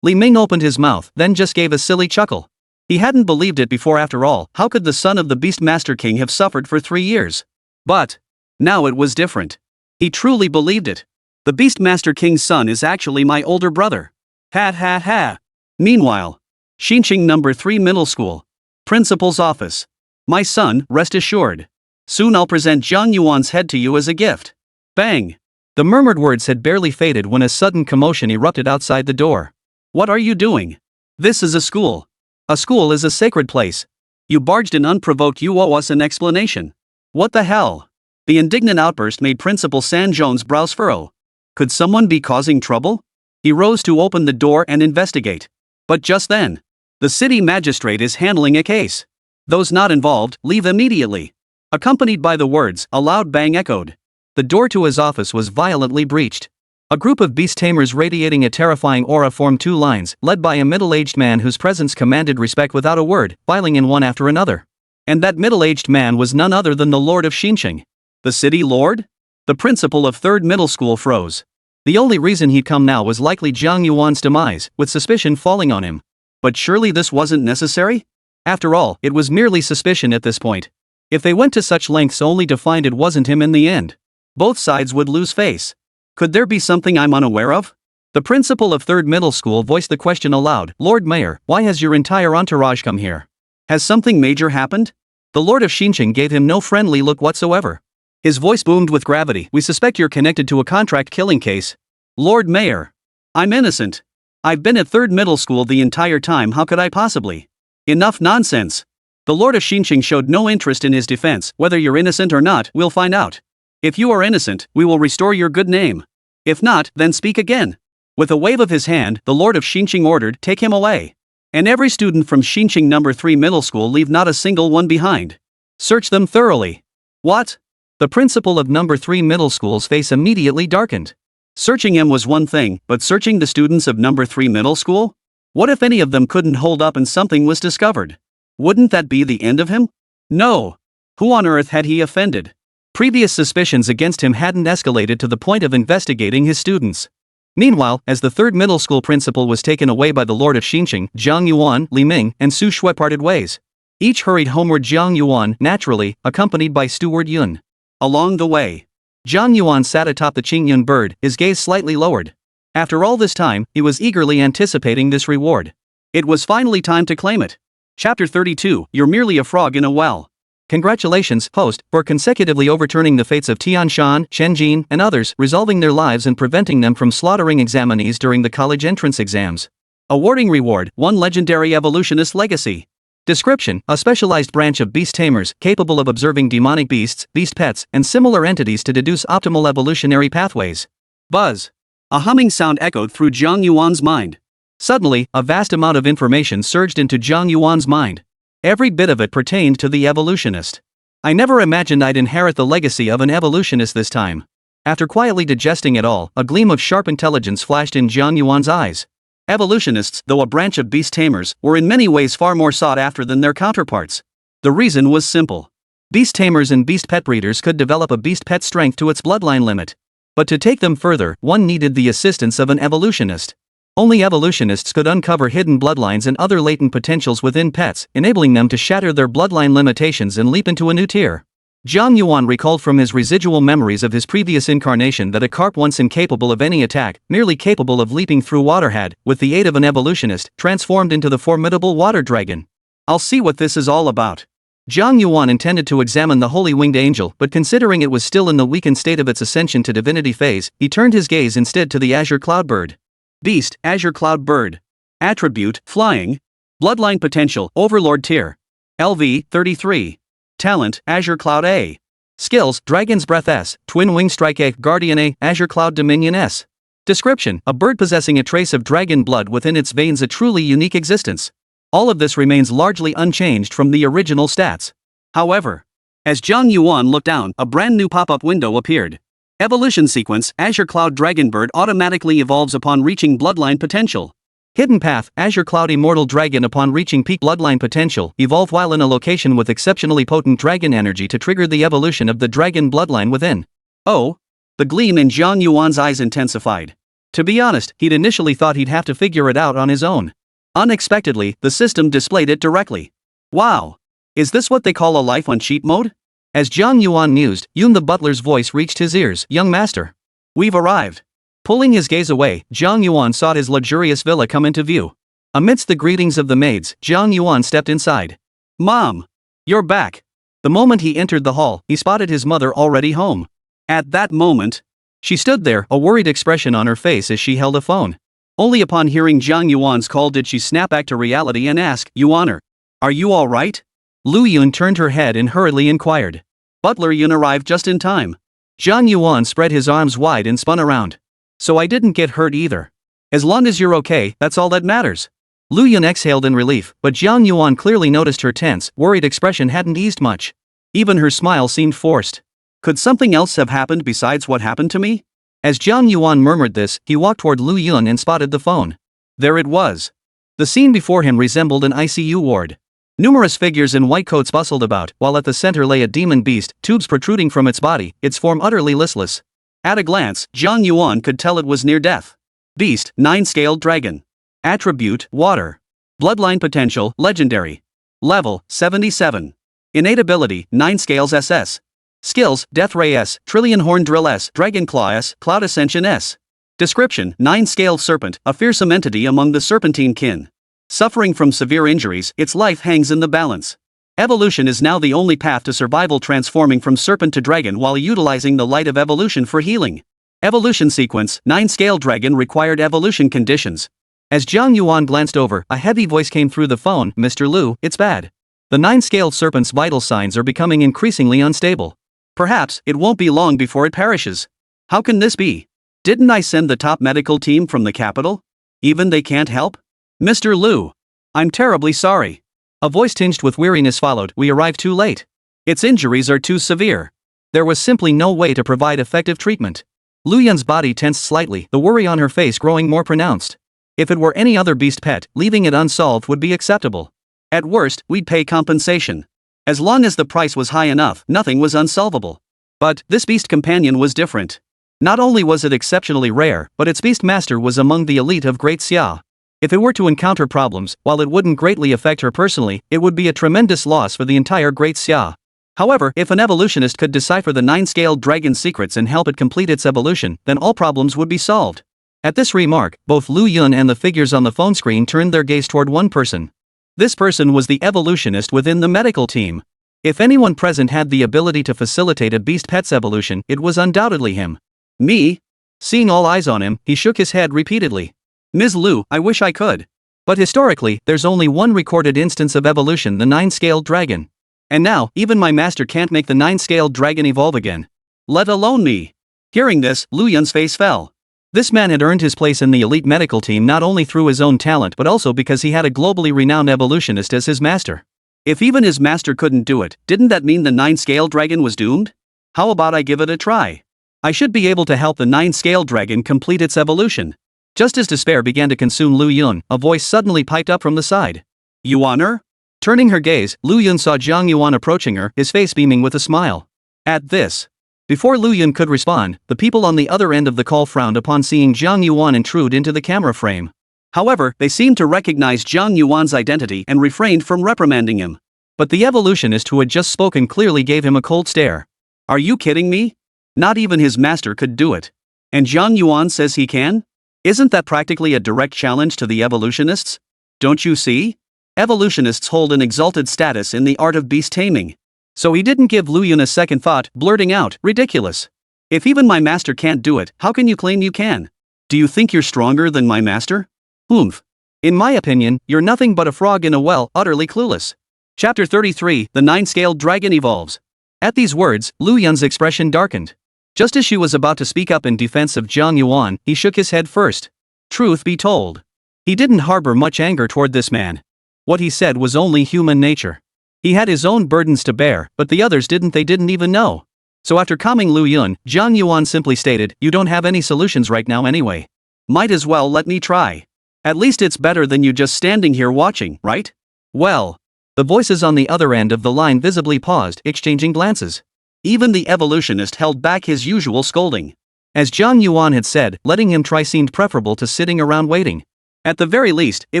Li Ming opened his mouth, then just gave a silly chuckle. He hadn't believed it before after all. How could the son of the Beastmaster King have suffered for 3 years? But now it was different. He truly believed it. The Beastmaster King's son is actually my older brother. Ha ha ha. Meanwhile, Xinqing number 3 middle school. Principal's office. "My son, rest assured. Soon I'll present Jiang Yuan's head to you as a gift." Bang! The murmured words had barely faded when a sudden commotion erupted outside the door. "What are you doing? This is a school. A school is a sacred place. You barged in unprovoked, you owe us an explanation." "What the hell?" The indignant outburst made Principal San Zhong's brows furrow. Could someone be causing trouble? He rose to open the door and investigate. But just then, the city magistrate is handling a case. Those not involved, leave immediately. Accompanied by the words, a loud bang echoed. The door to his office was violently breached. A group of beast tamers radiating a terrifying aura formed 2 lines, led by a middle-aged man whose presence commanded respect without a word, filing in one after another. And that middle-aged man was none other than the Lord of Xinqing. The city lord? The principal of 3rd middle school froze. The only reason he'd come now was likely Jiang Yuan's demise, with suspicion falling on him. But surely this wasn't necessary? After all, it was merely suspicion at this point. If they went to such lengths only to find it wasn't him in the end, both sides would lose face. Could there be something I'm unaware of? The principal of 3rd middle school voiced the question aloud. "Lord Mayor, why has your entire entourage come here? Has something major happened?" The Lord of Xinqing gave him no friendly look whatsoever. His voice boomed with gravity. "We suspect you're connected to a contract killing case." "Lord Mayor, I'm innocent. I've been at 3rd middle school the entire time, how could I possibly?" "Enough nonsense." The Lord of Xinqing showed no interest in his defense. "Whether you're innocent or not, we'll find out. If you are innocent, we will restore your good name. If not, then speak again." With a wave of his hand, the Lord of Xinqing ordered, "Take him away. And every student from Xinqing number 3 middle school, leave not a single one behind. Search them thoroughly." "What?" The principal of number 3 middle school's face immediately darkened. Searching him was one thing, but searching the students of number 3 middle school? What if any of them couldn't hold up and something was discovered? Wouldn't that be the end of him? No. Who on earth had he offended? Previous suspicions against him hadn't escalated to the point of investigating his students. Meanwhile, as the 3rd middle school principal was taken away by the Lord of Xinqing, Jiang Yuan, Li Ming, and Su Shui parted ways. Each hurried homeward, Jiang Yuan, naturally, accompanied by steward Yun. Along the way, Jiang Yuan sat atop the Qingyun bird, his gaze slightly lowered. After all this time, he was eagerly anticipating this reward. It was finally time to claim it. Chapter 32, You're merely a frog in a well. Congratulations, host, for consecutively overturning the fates of Tianshan, Shenjin, and others, resolving their lives and preventing them from slaughtering examinees during the college entrance exams. Awarding reward, 1 legendary evolutionist legacy. Description: a specialized branch of beast tamers, capable of observing demonic beasts, beast pets, and similar entities to deduce optimal evolutionary pathways. Buzz. A humming sound echoed through Jiang Yuan's mind. Suddenly, a vast amount of information surged into Jiang Yuan's mind. Every bit of it pertained to the evolutionist. I never imagined I'd inherit the legacy of an evolutionist this time. After quietly digesting it all, a gleam of sharp intelligence flashed in Jiang Yuan's eyes. Evolutionists, though a branch of beast tamers, were in many ways far more sought after than their counterparts. The reason was simple. Beast tamers and beast pet breeders could develop a beast pet strength to its bloodline limit. But to take them further, one needed the assistance of an evolutionist. Only evolutionists could uncover hidden bloodlines and other latent potentials within pets, enabling them to shatter their bloodline limitations and leap into a new tier. Jiang Yuan recalled from his residual memories of his previous incarnation that a carp once incapable of any attack, merely capable of leaping through water had, with the aid of an evolutionist, transformed into the formidable water dragon. I'll see what this is all about. Jiang Yuan intended to examine the holy winged angel, but considering it was still in the weakened state of its ascension to divinity phase, he turned his gaze instead to the azure cloudbird. Beast, azure cloud bird. Attribute, flying. Bloodline potential, overlord tier. LV, 33. Talent, azure cloud A. Skills, dragon's breath S, twin wing strike A, guardian A, azure cloud dominion S. Description: a bird possessing a trace of dragon blood within its veins, a truly unique existence. All of this remains largely unchanged from the original stats. However, as Jiang Yuan looked down, a brand new pop-up window appeared. Evolution sequence, Azure Cloud Dragon Bird automatically evolves upon reaching bloodline potential. Hidden path, Azure Cloud Immortal Dragon upon reaching peak bloodline potential, evolve while in a location with exceptionally potent dragon energy to trigger the evolution of the dragon bloodline within. Oh? The gleam in Jiang Yuan's eyes intensified. To be honest, he'd initially thought he'd have to figure it out on his own. Unexpectedly, the system displayed it directly. Wow! Is this what they call a life on cheat mode? As Jiang Yuan mused, Yun the butler's voice reached his ears. Young master. We've arrived. Pulling his gaze away, Jiang Yuan saw his luxurious villa come into view. Amidst the greetings of the maids, Jiang Yuan stepped inside. Mom! You're back. The moment he entered the hall, he spotted his mother already home. At that moment, she stood there, a worried expression on her face as she held a phone. Only upon hearing Jiang Yuan's call did she snap back to reality and ask, Yuaner, are you all right? Lu Yun turned her head and hurriedly inquired. Butler Yun arrived just in time. Jiang Yuan spread his arms wide and spun around. So I didn't get hurt either. As long as you're okay, that's all that matters. Lu Yun exhaled in relief, but Jiang Yuan clearly noticed her tense, worried expression hadn't eased much. Even her smile seemed forced. Could something else have happened besides what happened to me? As Jiang Yuan murmured this, he walked toward Lu Yun and spotted the phone. There it was. The scene before him resembled an ICU ward. Numerous figures in white coats bustled about, while at the center lay a demon beast, tubes protruding from its body, its form utterly listless. At a glance, Jiang Yuan could tell it was near death. Beast, 9-scaled dragon. Attribute, water. Bloodline potential, legendary. Level, 77. Innate ability, 9 scales SS. Skills, Death Ray S, Trillion Horn Drill S, Dragon Claw S, Cloud Ascension S. Description, 9-scaled serpent, a fearsome entity among the serpentine kin. Suffering from severe injuries, its life hangs in the balance. Evolution is now the only path to survival, transforming from serpent to dragon while utilizing the light of evolution for healing. Evolution sequence, 9-scale dragon required evolution conditions. As Jiang Yuan glanced over, a heavy voice came through the phone. Mr. Lu, it's bad. The 9-scaled serpent's vital signs are becoming increasingly unstable. Perhaps it won't be long before it perishes. How can this be? Didn't I send the top medical team from the capital? Even they can't help? Mr. Lu, I'm terribly sorry. A voice tinged with weariness followed. We arrived too late. Its injuries are too severe. There was simply no way to provide effective treatment. Lu Yun's body tensed slightly, the worry on her face growing more pronounced. If it were any other beast pet, leaving it unsolved would be acceptable. At worst, we'd pay compensation. As long as the price was high enough, nothing was unsolvable. But this beast companion was different. Not only was it exceptionally rare, but its beast master was among the elite of Great Xia. If it were to encounter problems, while it wouldn't greatly affect her personally, it would be a tremendous loss for the entire Great Xia. However, if an evolutionist could decipher the 9-scaled dragon's secrets and help it complete its evolution, then all problems would be solved. At this remark, both Lu Yun and the figures on the phone screen turned their gaze toward one person. This person was the evolutionist within the medical team. If anyone present had the ability to facilitate a beast pet's evolution, it was undoubtedly him. Me? Seeing all eyes on him, he shook his head repeatedly. Ms. Lu, I wish I could. But historically, there's only one recorded instance of evolution, the 9-scaled dragon. And now, even my master can't make the 9-scaled dragon evolve again. Let alone me. Hearing this, Lu Yun's face fell. This man had earned his place in the elite medical team not only through his own talent but also because he had a globally renowned evolutionist as his master. If even his master couldn't do it, didn't that mean the 9-scaled dragon was doomed? How about I give it a try? I should be able to help the 9-scaled dragon complete its evolution. Just as despair began to consume Lu Yun, a voice suddenly piped up from the side. Yuaner? Turning her gaze, Lu Yun saw Jiang Yuan approaching her, his face beaming with a smile. At this, before Lu Yun could respond, the people on the other end of the call frowned upon seeing Jiang Yuan intrude into the camera frame. However, they seemed to recognize Jiang Yuan's identity and refrained from reprimanding him. But the evolutionist who had just spoken clearly gave him a cold stare. Are you kidding me? Not even his master could do it. And Jiang Yuan says he can? Isn't that practically a direct challenge to the evolutionists? Don't you see? Evolutionists hold an exalted status in the art of beast taming. So he didn't give Lu Yun a second thought, blurting out, ridiculous. If even my master can't do it, how can you claim you can? Do you think you're stronger than my master? Oomph. In my opinion, you're nothing but a frog in a well, utterly clueless. Chapter 33, The 9-Scaled Dragon Evolves. At these words, Lu Yun's expression darkened. Just as she was about to speak up in defense of Jiang Yuan, he shook his head first. Truth be told, he didn't harbor much anger toward this man. What he said was only human nature. He had his own burdens to bear, but the others didn't even know. So after calming Lu Yun, Jiang Yuan simply stated, you don't have any solutions right now anyway. Might as well let me try. At least it's better than you just standing here watching, right? Well. The voices on the other end of the line visibly paused, exchanging glances. Even the evolutionist held back his usual scolding. As Jiang Yuan had said, letting him try seemed preferable to sitting around waiting. At the very least, it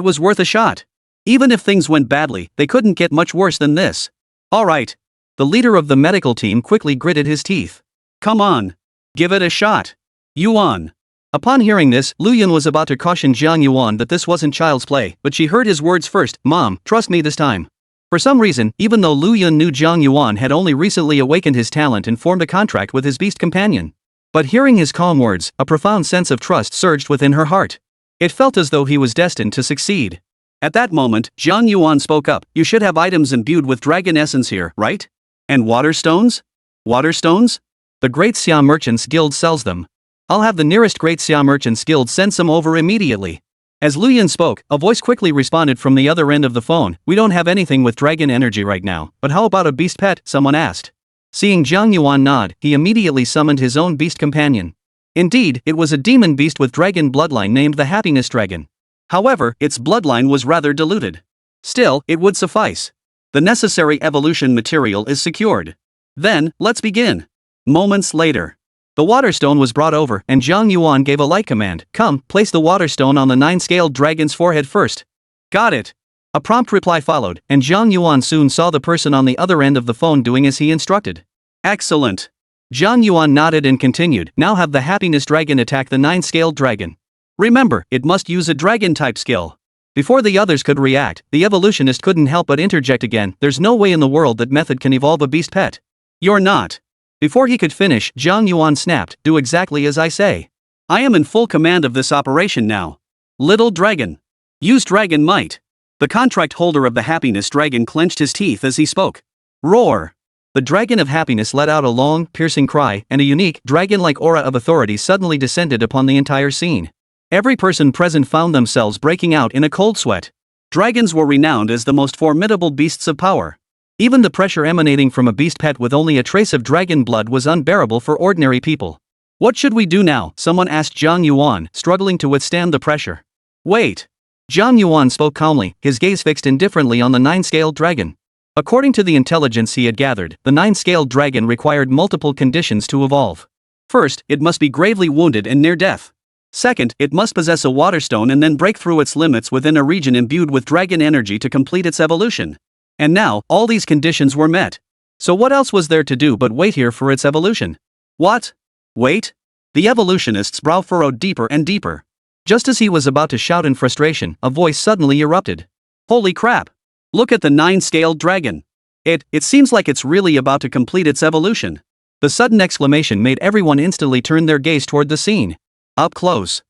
was worth a shot. Even if things went badly, they couldn't get much worse than this. Alright. The leader of the medical team quickly gritted his teeth. Come on. Give it a shot. Yuan. Upon hearing this, Lu Yun was about to caution Jiang Yuan that this wasn't child's play, but she heard his words first. Mom, trust me this time. For some reason, even though Lu Yun knew Jiang Yuan had only recently awakened his talent and formed a contract with his beast companion. But hearing his calm words, a profound sense of trust surged within her heart. It felt as though he was destined to succeed. At that moment, Jiang Yuan spoke up. You should have items imbued with dragon essence here, right? And water stones? Water stones? The Great Xia Merchants Guild sells them. I'll have the nearest Great Xia Merchants Guild send some over immediately. As Lu Yun spoke, a voice quickly responded from the other end of the phone. We don't have anything with dragon energy right now, but how about a beast pet? Someone asked. Seeing Jiang Yuan nod, he immediately summoned his own beast companion. Indeed, it was a demon beast with dragon bloodline named the Happiness Dragon. However, its bloodline was rather diluted. Still, it would suffice. The necessary evolution material is secured. Then, let's begin. Moments later. The water stone was brought over, and Jiang Yuan gave a light command. Come, place the water stone on the 9-scaled dragon's forehead first. Got it. A prompt reply followed, and Jiang Yuan soon saw the person on the other end of the phone doing as he instructed. Excellent. Jiang Yuan nodded and continued. Now have the Happiness Dragon attack the 9-scaled dragon. Remember, it must use a dragon-type skill. Before the others could react, the evolutionist couldn't help but interject again. There's no way in the world that method can evolve a beast pet. You're not. Before he could finish, Jiang Yuan snapped, do exactly as I say. I am in full command of this operation now. Little dragon. Use dragon might. The contract holder of the Happiness Dragon clenched his teeth as he spoke. Roar. The Dragon of Happiness let out a long, piercing cry, and a unique, dragon-like aura of authority suddenly descended upon the entire scene. Every person present found themselves breaking out in a cold sweat. Dragons were renowned as the most formidable beasts of power. Even the pressure emanating from a beast pet with only a trace of dragon blood was unbearable for ordinary people. What should we do now? Someone asked Jiang Yuan, struggling to withstand the pressure. Wait. Jiang Yuan spoke calmly, his gaze fixed indifferently on the 9-scaled dragon. According to the intelligence he had gathered, the 9-scaled dragon required multiple conditions to evolve. First, it must be gravely wounded and near death. Second, it must possess a water stone and then break through its limits within a region imbued with dragon energy to complete its evolution. And now, all these conditions were met. So what else was there to do but wait here for its evolution? What? Wait? The evolutionist's brow furrowed deeper and deeper. Just as he was about to shout in frustration, a voice suddenly erupted. Holy crap! Look at the 9-scaled dragon. It seems like it's really about to complete its evolution. The sudden exclamation made everyone instantly turn their gaze toward the scene. Up close.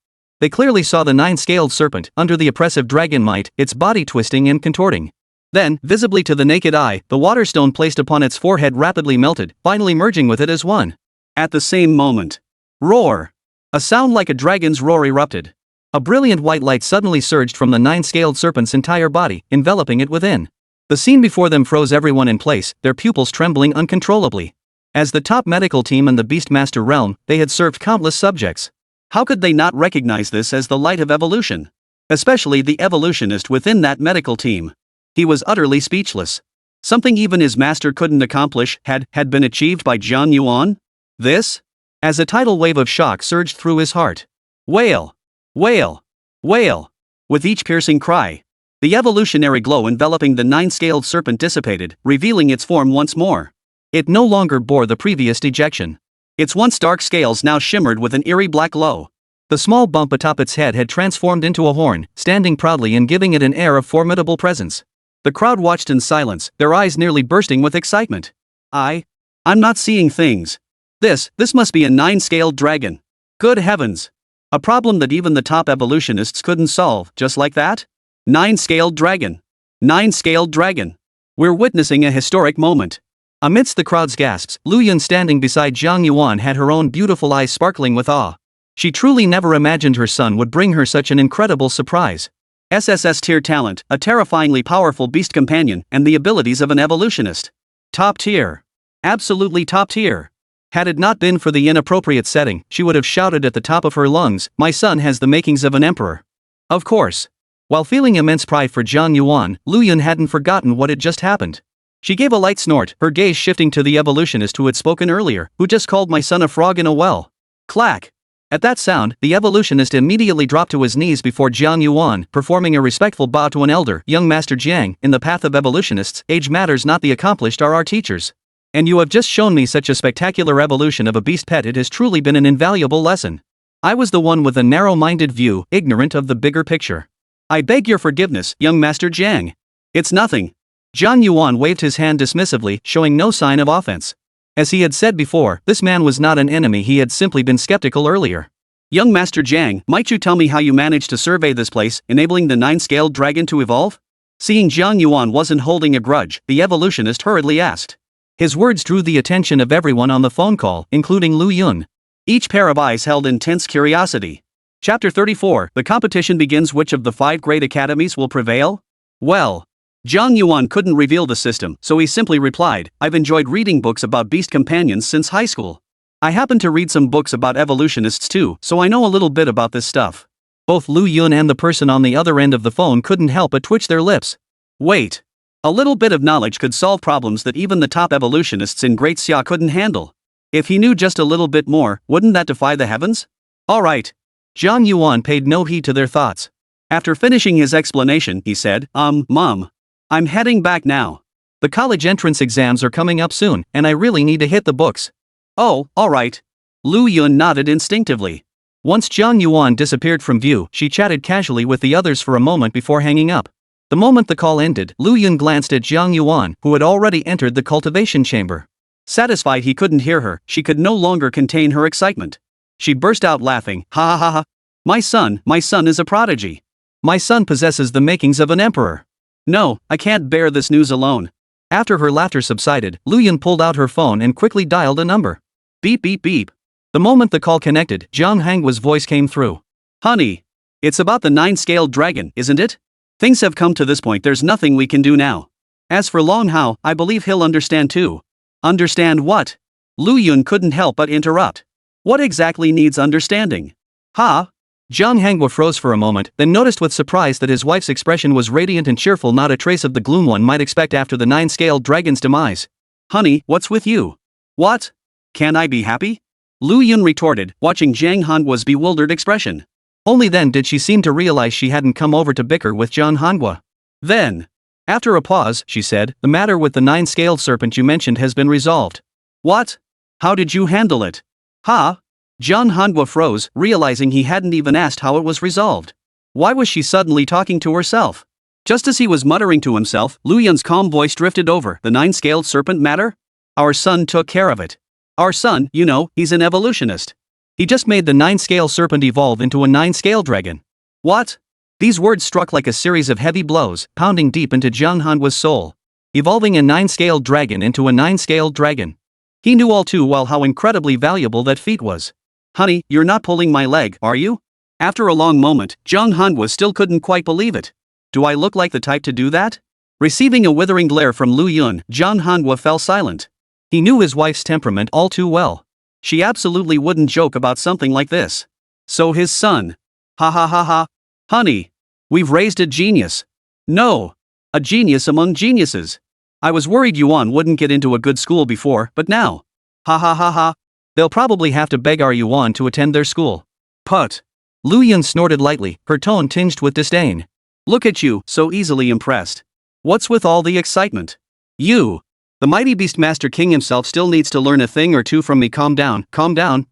They clearly saw the 9-scaled serpent under the oppressive dragon might, its body twisting and contorting. Then, visibly to the naked eye, the water stone placed upon its forehead rapidly melted, finally merging with it as one. At the same moment. Roar! A sound like a dragon's roar erupted. A brilliant white light suddenly surged from the 9-scaled serpent's entire body, enveloping it within. The scene before them froze everyone in place, their pupils trembling uncontrollably. As the top medical team in the Beastmaster realm, they had served countless subjects. How could they not recognize this as the light of evolution? Especially the evolutionist within that medical team. He was utterly speechless. Something even his master couldn't accomplish had been achieved by Jiang Yuan? This? As a tidal wave of shock surged through his heart. Wail! Wail! Wail! With each piercing cry, the evolutionary glow enveloping the 9-scaled serpent dissipated, revealing its form once more. It no longer bore the previous dejection. Its once dark scales now shimmered with an eerie black glow. The small bump atop its head had transformed into a horn, standing proudly and giving it an air of formidable presence. The crowd watched in silence, their eyes nearly bursting with excitement. I'm not seeing things. This must be a 9-scaled dragon. Good heavens! A problem that even the top evolutionists couldn't solve, just like that? 9-scaled dragon. 9-scaled dragon. We're witnessing a historic moment. Amidst the crowd's gasps, Lu Yun standing beside Jiang Yuan had her own beautiful eyes sparkling with awe. She truly never imagined her son would bring her such an incredible surprise. SSS-tier talent, a terrifyingly powerful beast companion, and the abilities of an evolutionist. Top tier. Absolutely top tier. Had it not been for the inappropriate setting, she would have shouted at the top of her lungs, "My son has the makings of an emperor." Of course. While feeling immense pride for Jiang Yuan, Lu Yun hadn't forgotten what had just happened. She gave a light snort, her gaze shifting to the evolutionist who had spoken earlier, who just called my son a frog in a well. Clack! At that sound, the evolutionist immediately dropped to his knees before Jiang Yuan, performing a respectful bow to an elder. Young Master Jiang, in the path of evolutionists, age matters not, the accomplished are our teachers. And you have just shown me such a spectacular evolution of a beast pet. It has truly been an invaluable lesson. I was the one with a narrow-minded view, ignorant of the bigger picture. I beg your forgiveness, young Master Jiang. It's nothing. Jiang Yuan waved his hand dismissively, showing no sign of offense. As he had said before, this man was not an enemy, he had simply been skeptical earlier. Young Master Jiang, might you tell me how you managed to survey this place, enabling the 9-scaled dragon to evolve? Seeing Jiang Yuan wasn't holding a grudge, the evolutionist hurriedly asked. His words drew the attention of everyone on the phone call, including Lu Yun. Each pair of eyes held intense curiosity. Chapter 34, the competition begins. Which of the 5 great academies will prevail? Well, Jiang Yuan couldn't reveal the system, so he simply replied, I've enjoyed reading books about beast companions since high school. I happen to read some books about evolutionists too, so I know a little bit about this stuff. Both Lu Yun and the person on the other end of the phone couldn't help but twitch their lips. Wait. A little bit of knowledge could solve problems that even the top evolutionists in Great Xia couldn't handle. If he knew just a little bit more, wouldn't that defy the heavens? Alright. Jiang Yuan paid no heed to their thoughts. After finishing his explanation, he said, Mom. I'm heading back now. The college entrance exams are coming up soon, and I really need to hit the books. Oh, alright. Lu Yun nodded instinctively. Once Jiang Yuan disappeared from view, she chatted casually with the others for a moment before hanging up. The moment the call ended, Lu Yun glanced at Jiang Yuan, who had already entered the cultivation chamber. Satisfied he couldn't hear her, she could no longer contain her excitement. She burst out laughing, ha ha ha ha. My son is a prodigy. My son possesses the makings of an emperor. No, I can't bear this news alone. After her laughter subsided, Lu Yun pulled out her phone and quickly dialed a number. Beep beep beep. The moment the call connected, Zhang Hangwa's voice came through. Honey. It's about the 9-scaled dragon, isn't it? Things have come to this point, there's nothing we can do now. As for Long Hao, I believe he'll understand too. Understand what? Lu Yun couldn't help but interrupt. What exactly needs understanding? Ha? Zhang Hangwa froze for a moment, then noticed with surprise that his wife's expression was radiant and cheerful, not a trace of the gloom one might expect after the 9-scaled dragon's demise. Honey, what's with you? What? Can I be happy? Lu Yun retorted, watching Zhang Hangwa's bewildered expression. Only then did she seem to realize she hadn't come over to bicker with John Hanhwa. Then, after a pause, she said, "The matter with the 9-scaled serpent you mentioned has been resolved." What? How did you handle it? Huh? John Hanhwa froze, realizing he hadn't even asked how it was resolved. Why was she suddenly talking to herself? Just as he was muttering to himself, Lu Yun's calm voice drifted over. "The 9-scaled serpent matter? Our son took care of it. Our son, you know, he's an evolutionist. He just made the 9-scale serpent evolve into a 9-scale dragon." What? These words struck like a series of heavy blows, pounding deep into Jiang Hanhwa's soul. Evolving a 9-scaled dragon into a 9-scaled dragon. He knew all too well how incredibly valuable that feat was. Honey, you're not pulling my leg, are you? After a long moment, Jiang Hanhwa still couldn't quite believe it. Do I look like the type to do that? Receiving a withering glare from Lu Yun, Jiang Hanhwa fell silent. He knew his wife's temperament all too well. She absolutely wouldn't joke about something like this. So his son. Ha ha ha ha. Honey, we've raised a genius. No. A genius among geniuses. I was worried Yuan wouldn't get into a good school before, but now. Ha ha ha ha. They'll probably have to beg our Yuan to attend their school. Put. Lu Yun snorted lightly, her tone tinged with disdain. Look at you, so easily impressed. What's with all the excitement? You. The mighty Beastmaster King himself still needs to learn a thing or two from me. Calm down,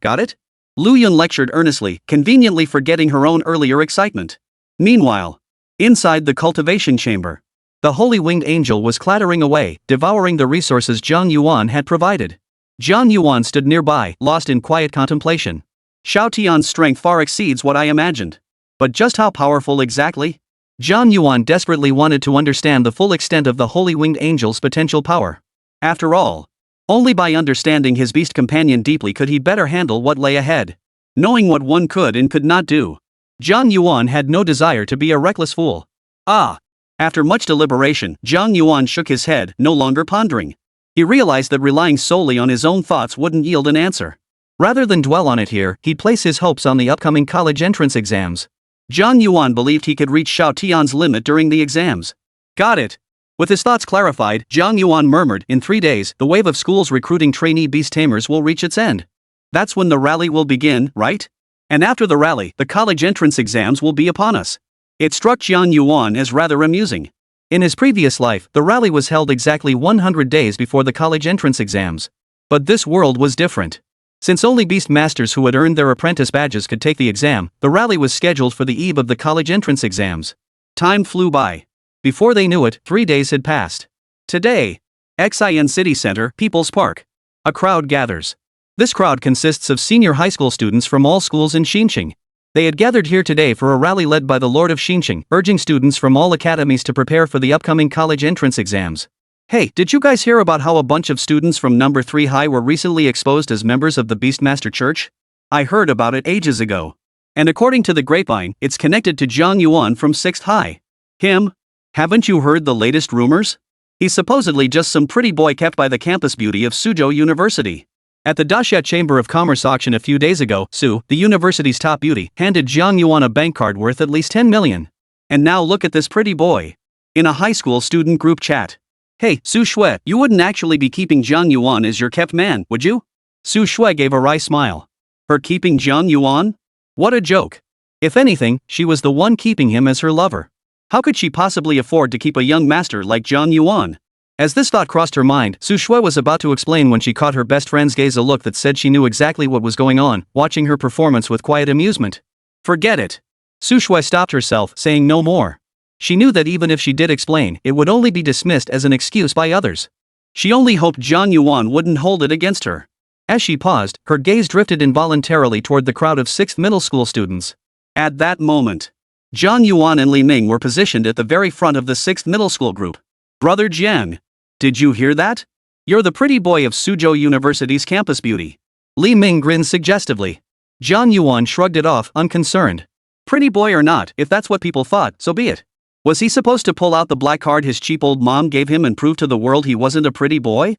got it? Lu Yun lectured earnestly, conveniently forgetting her own earlier excitement. Meanwhile, inside the cultivation chamber, the holy winged angel was clattering away, devouring the resources Jiang Yuan had provided. Jiang Yuan stood nearby, lost in quiet contemplation. Xiao Tian's strength far exceeds what I imagined. But just how powerful exactly? Jiang Yuan desperately wanted to understand the full extent of the holy winged angel's potential power. After all, only by understanding his beast companion deeply could he better handle what lay ahead. Knowing what one could and could not do, Jiang Yuan had no desire to be a reckless fool. After much deliberation, Jiang Yuan shook his head, no longer pondering. He realized that relying solely on his own thoughts wouldn't yield an answer. Rather than dwell on it here, he'd place his hopes on the upcoming college entrance exams. Jiang Yuan believed he could reach Xiao Tian's limit during the exams. Got it. With his thoughts clarified, Jiang Yuan murmured, "In 3 days, the wave of schools recruiting trainee beast tamers will reach its end. That's when the rally will begin, right? And after the rally, the college entrance exams will be upon us." It struck Jiang Yuan as rather amusing. In his previous life, the rally was held exactly 100 days before the college entrance exams. But this world was different. Since only beast masters who had earned their apprentice badges could take the exam, the rally was scheduled for the eve of the college entrance exams. Time flew by. Before they knew it, 3 days had passed. Today, Xin City Center, People's Park. A crowd gathers. This crowd consists of senior high school students from all schools in Xinjiang. They had gathered here today for a rally led by the Lord of Xinjiang, urging students from all academies to prepare for the upcoming college entrance exams. Hey, did you guys hear about how a bunch of students from number 3 high were recently exposed as members of the Beastmaster Church? I heard about it ages ago. And according to the grapevine, it's connected to Jiang Yuan from 6th high. Him? Haven't you heard the latest rumors? He's supposedly just some pretty boy kept by the campus beauty of Suzhou University. At the Daxia Chamber of Commerce auction a few days ago, Su, the university's top beauty, handed Jiang Yuan a bank card worth at least 10 million. And now look at this pretty boy. In a high school student group chat. Hey, Su Shui, you wouldn't actually be keeping Jiang Yuan as your kept man, would you? Su Shui gave a wry smile. Her keeping Jiang Yuan? What a joke. If anything, she was the one keeping him as her lover. How could she possibly afford to keep a young master like Jiang Yuan? As this thought crossed her mind, Su Shui was about to explain when she caught her best friend's gaze, a look that said she knew exactly what was going on, watching her performance with quiet amusement. Forget it. Su Shui stopped herself, saying no more. She knew that even if she did explain, it would only be dismissed as an excuse by others. She only hoped Jiang Yuan wouldn't hold it against her. As she paused, her gaze drifted involuntarily toward the crowd of 6th middle school students. At that moment, Jiang Yuan and Li Ming were positioned at the very front of the 6th middle school group. Brother Jiang, did you hear that? You're the pretty boy of Suzhou University's campus beauty. Li Ming grinned suggestively. Jiang Yuan shrugged it off, unconcerned. Pretty boy or not, if that's what people thought, so be it. Was he supposed to pull out the black card his cheap old mom gave him and prove to the world he wasn't a pretty boy?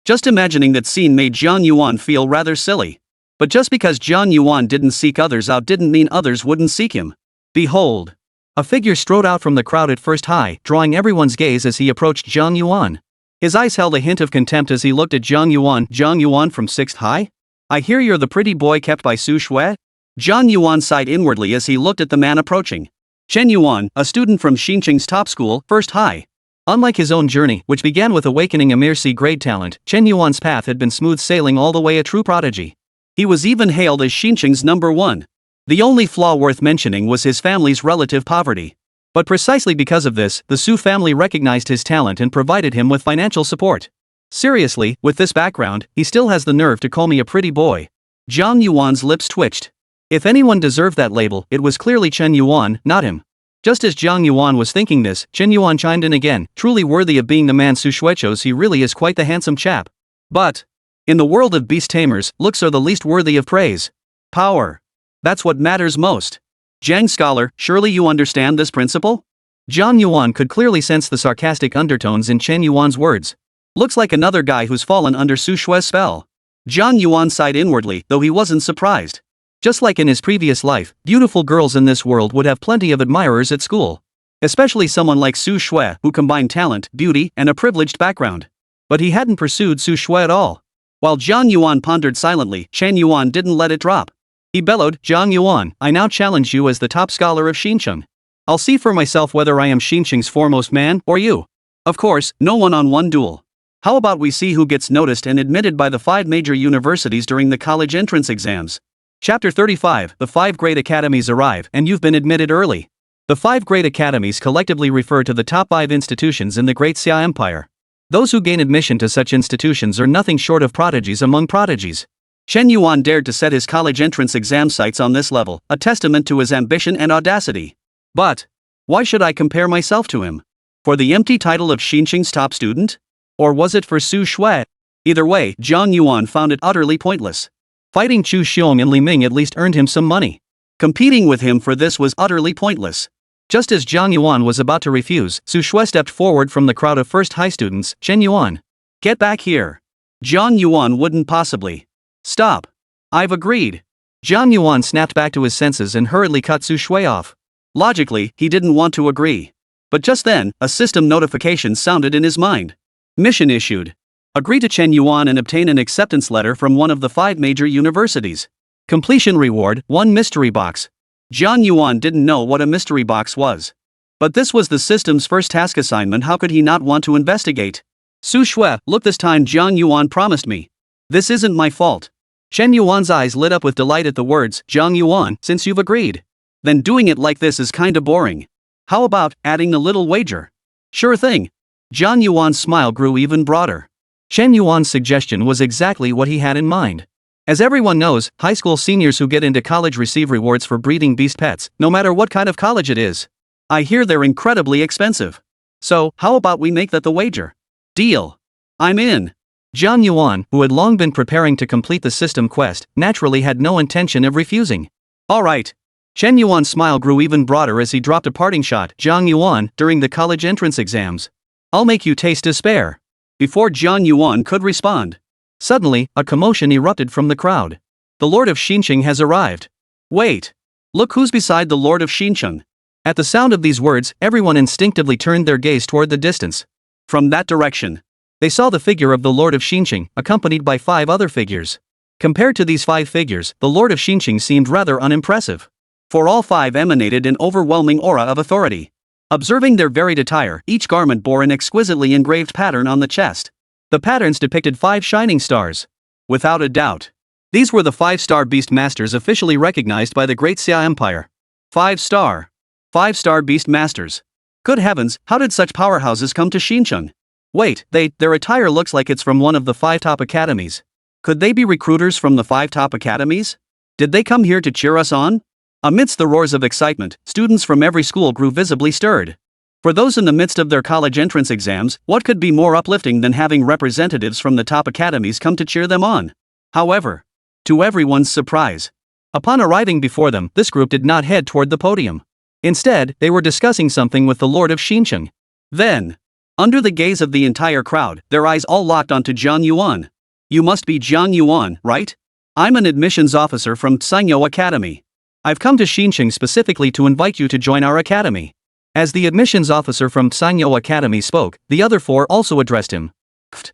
Just imagining that scene made Jiang Yuan feel rather silly. But just because Jiang Yuan didn't seek others out didn't mean others wouldn't seek him. Behold! A figure strode out from the crowd at 1st high, drawing everyone's gaze as he approached Jiang Yuan. His eyes held a hint of contempt as he looked at Jiang Yuan. Jiang Yuan from 6th high? I hear you're the pretty boy kept by Su Shui? Jiang Yuan sighed inwardly as he looked at the man approaching. Chen Yuan, a student from Xinqing's top school, first high. Unlike his own journey, which began with awakening a mere C-grade talent, Chen Yuan's path had been smooth sailing all the way, a true prodigy. He was even hailed as Xinqing's #1. The only flaw worth mentioning was his family's relative poverty. But precisely because of this, the Su family recognized his talent and provided him with financial support. Seriously, with this background, he still has the nerve to call me a pretty boy. Jiang Yuan's lips twitched. If anyone deserved that label, it was clearly Chen Yuan, not him. Just as Jiang Yuan was thinking this, Chen Yuan chimed in again, truly worthy of being the man Su Shui chose. He really is quite the handsome chap. But, in the world of beast tamers, looks are the least worthy of praise. Power. That's what matters most. Jiang scholar, surely you understand this principle? Jiang Yuan could clearly sense the sarcastic undertones in Chen Yuan's words. Looks like another guy who's fallen under Su Shui's spell. Jiang Yuan sighed inwardly, though he wasn't surprised. Just like in his previous life, beautiful girls in this world would have plenty of admirers at school. Especially someone like Su Shui, who combined talent, beauty, and a privileged background. But he hadn't pursued Su Shui at all. While Jiang Yuan pondered silently, Chen Yuan didn't let it drop. He bellowed, Jiang Yuan, I now challenge you as the top scholar of Xinqiang. I'll see for myself whether I am Xinqiang's foremost man, or you. Of course, no one-on-one duel. How about we see who gets noticed and admitted by the 5 major universities during the college entrance exams? Chapter 35, The 5 Great Academies arrive, and you've been admitted early. The 5 Great Academies collectively refer to the top 5 institutions in the Great Xia Empire. Those who gain admission to such institutions are nothing short of prodigies among prodigies. Chen Yuan dared to set his college entrance exam sights on this level, a testament to his ambition and audacity. But, why should I compare myself to him? For the empty title of Xinqing's top student? Or was it for Su Shui? Either way, Jiang Yuan found it utterly pointless. Fighting Chu Xiong and Li Ming at least earned him some money. Competing with him for this was utterly pointless. Just as Jiang Yuan was about to refuse, Su Shui stepped forward from the crowd of first high students. Chen Yuan. Get back here. Jiang Yuan wouldn't possibly. Stop. I've agreed. Jiang Yuan snapped back to his senses and hurriedly cut Su Shui off. Logically, he didn't want to agree. But just then, a system notification sounded in his mind. Mission issued. Agree to Chen Yuan and obtain an acceptance letter from one of the 5 major universities. Completion reward, 1 mystery box. Jiang Yuan didn't know what a mystery box was. But this was the system's first task assignment. How could he not want to investigate? Su Shui, look, this time Jiang Yuan promised me. This isn't my fault. Chen Yuan's eyes lit up with delight at the words, Jiang Yuan, since you've agreed. Then doing it like this is kinda boring. How about adding a little wager? Sure thing. Jiang Yuan's smile grew even broader. Chen Yuan's suggestion was exactly what he had in mind. As everyone knows, high school seniors who get into college receive rewards for breeding beast pets, no matter what kind of college it is. I hear they're incredibly expensive. So, how about we make that the wager? Deal. I'm in. Jiang Yuan, who had long been preparing to complete the system quest, naturally had no intention of refusing. All right. Chen Yuan's smile grew even broader as he dropped a parting shot. Jiang Yuan, during the college entrance exams. I'll make you taste despair. Before Jiang Yuan could respond, suddenly, a commotion erupted from the crowd. The Lord of Xinqiang has arrived. Wait. Look who's beside the Lord of Xinqiang. At the sound of these words, everyone instinctively turned their gaze toward the distance. From that direction, they saw the figure of the Lord of Xinqiang, accompanied by 5 other figures. Compared to these 5 figures, the Lord of Xinqiang seemed rather unimpressive. For all 5 emanated an overwhelming aura of authority. Observing their varied attire, each garment bore an exquisitely engraved pattern on the chest. The patterns depicted 5 shining stars. Without a doubt, these were the 5-star beast masters officially recognized by the Great Xia Empire. 5-star. 5-star beast masters. Good heavens, how did such powerhouses come to Xinqiang? Wait, their attire looks like it's from one of the 5 top academies. Could they be recruiters from the 5 top academies? Did they come here to cheer us on? Amidst the roars of excitement, students from every school grew visibly stirred. For those in the midst of their college entrance exams, what could be more uplifting than having representatives from the top academies come to cheer them on? However, to everyone's surprise, upon arriving before them, this group did not head toward the podium. Instead, they were discussing something with the Lord of Xinqiang. Then, under the gaze of the entire crowd, their eyes all locked onto Jiang Yuan. You must be Jiang Yuan, right? I'm an admissions officer from Sanyou Academy. I've come to Xinqiang specifically to invite you to join our academy. As the admissions officer from Sanyou Academy spoke, the other 4 also addressed him.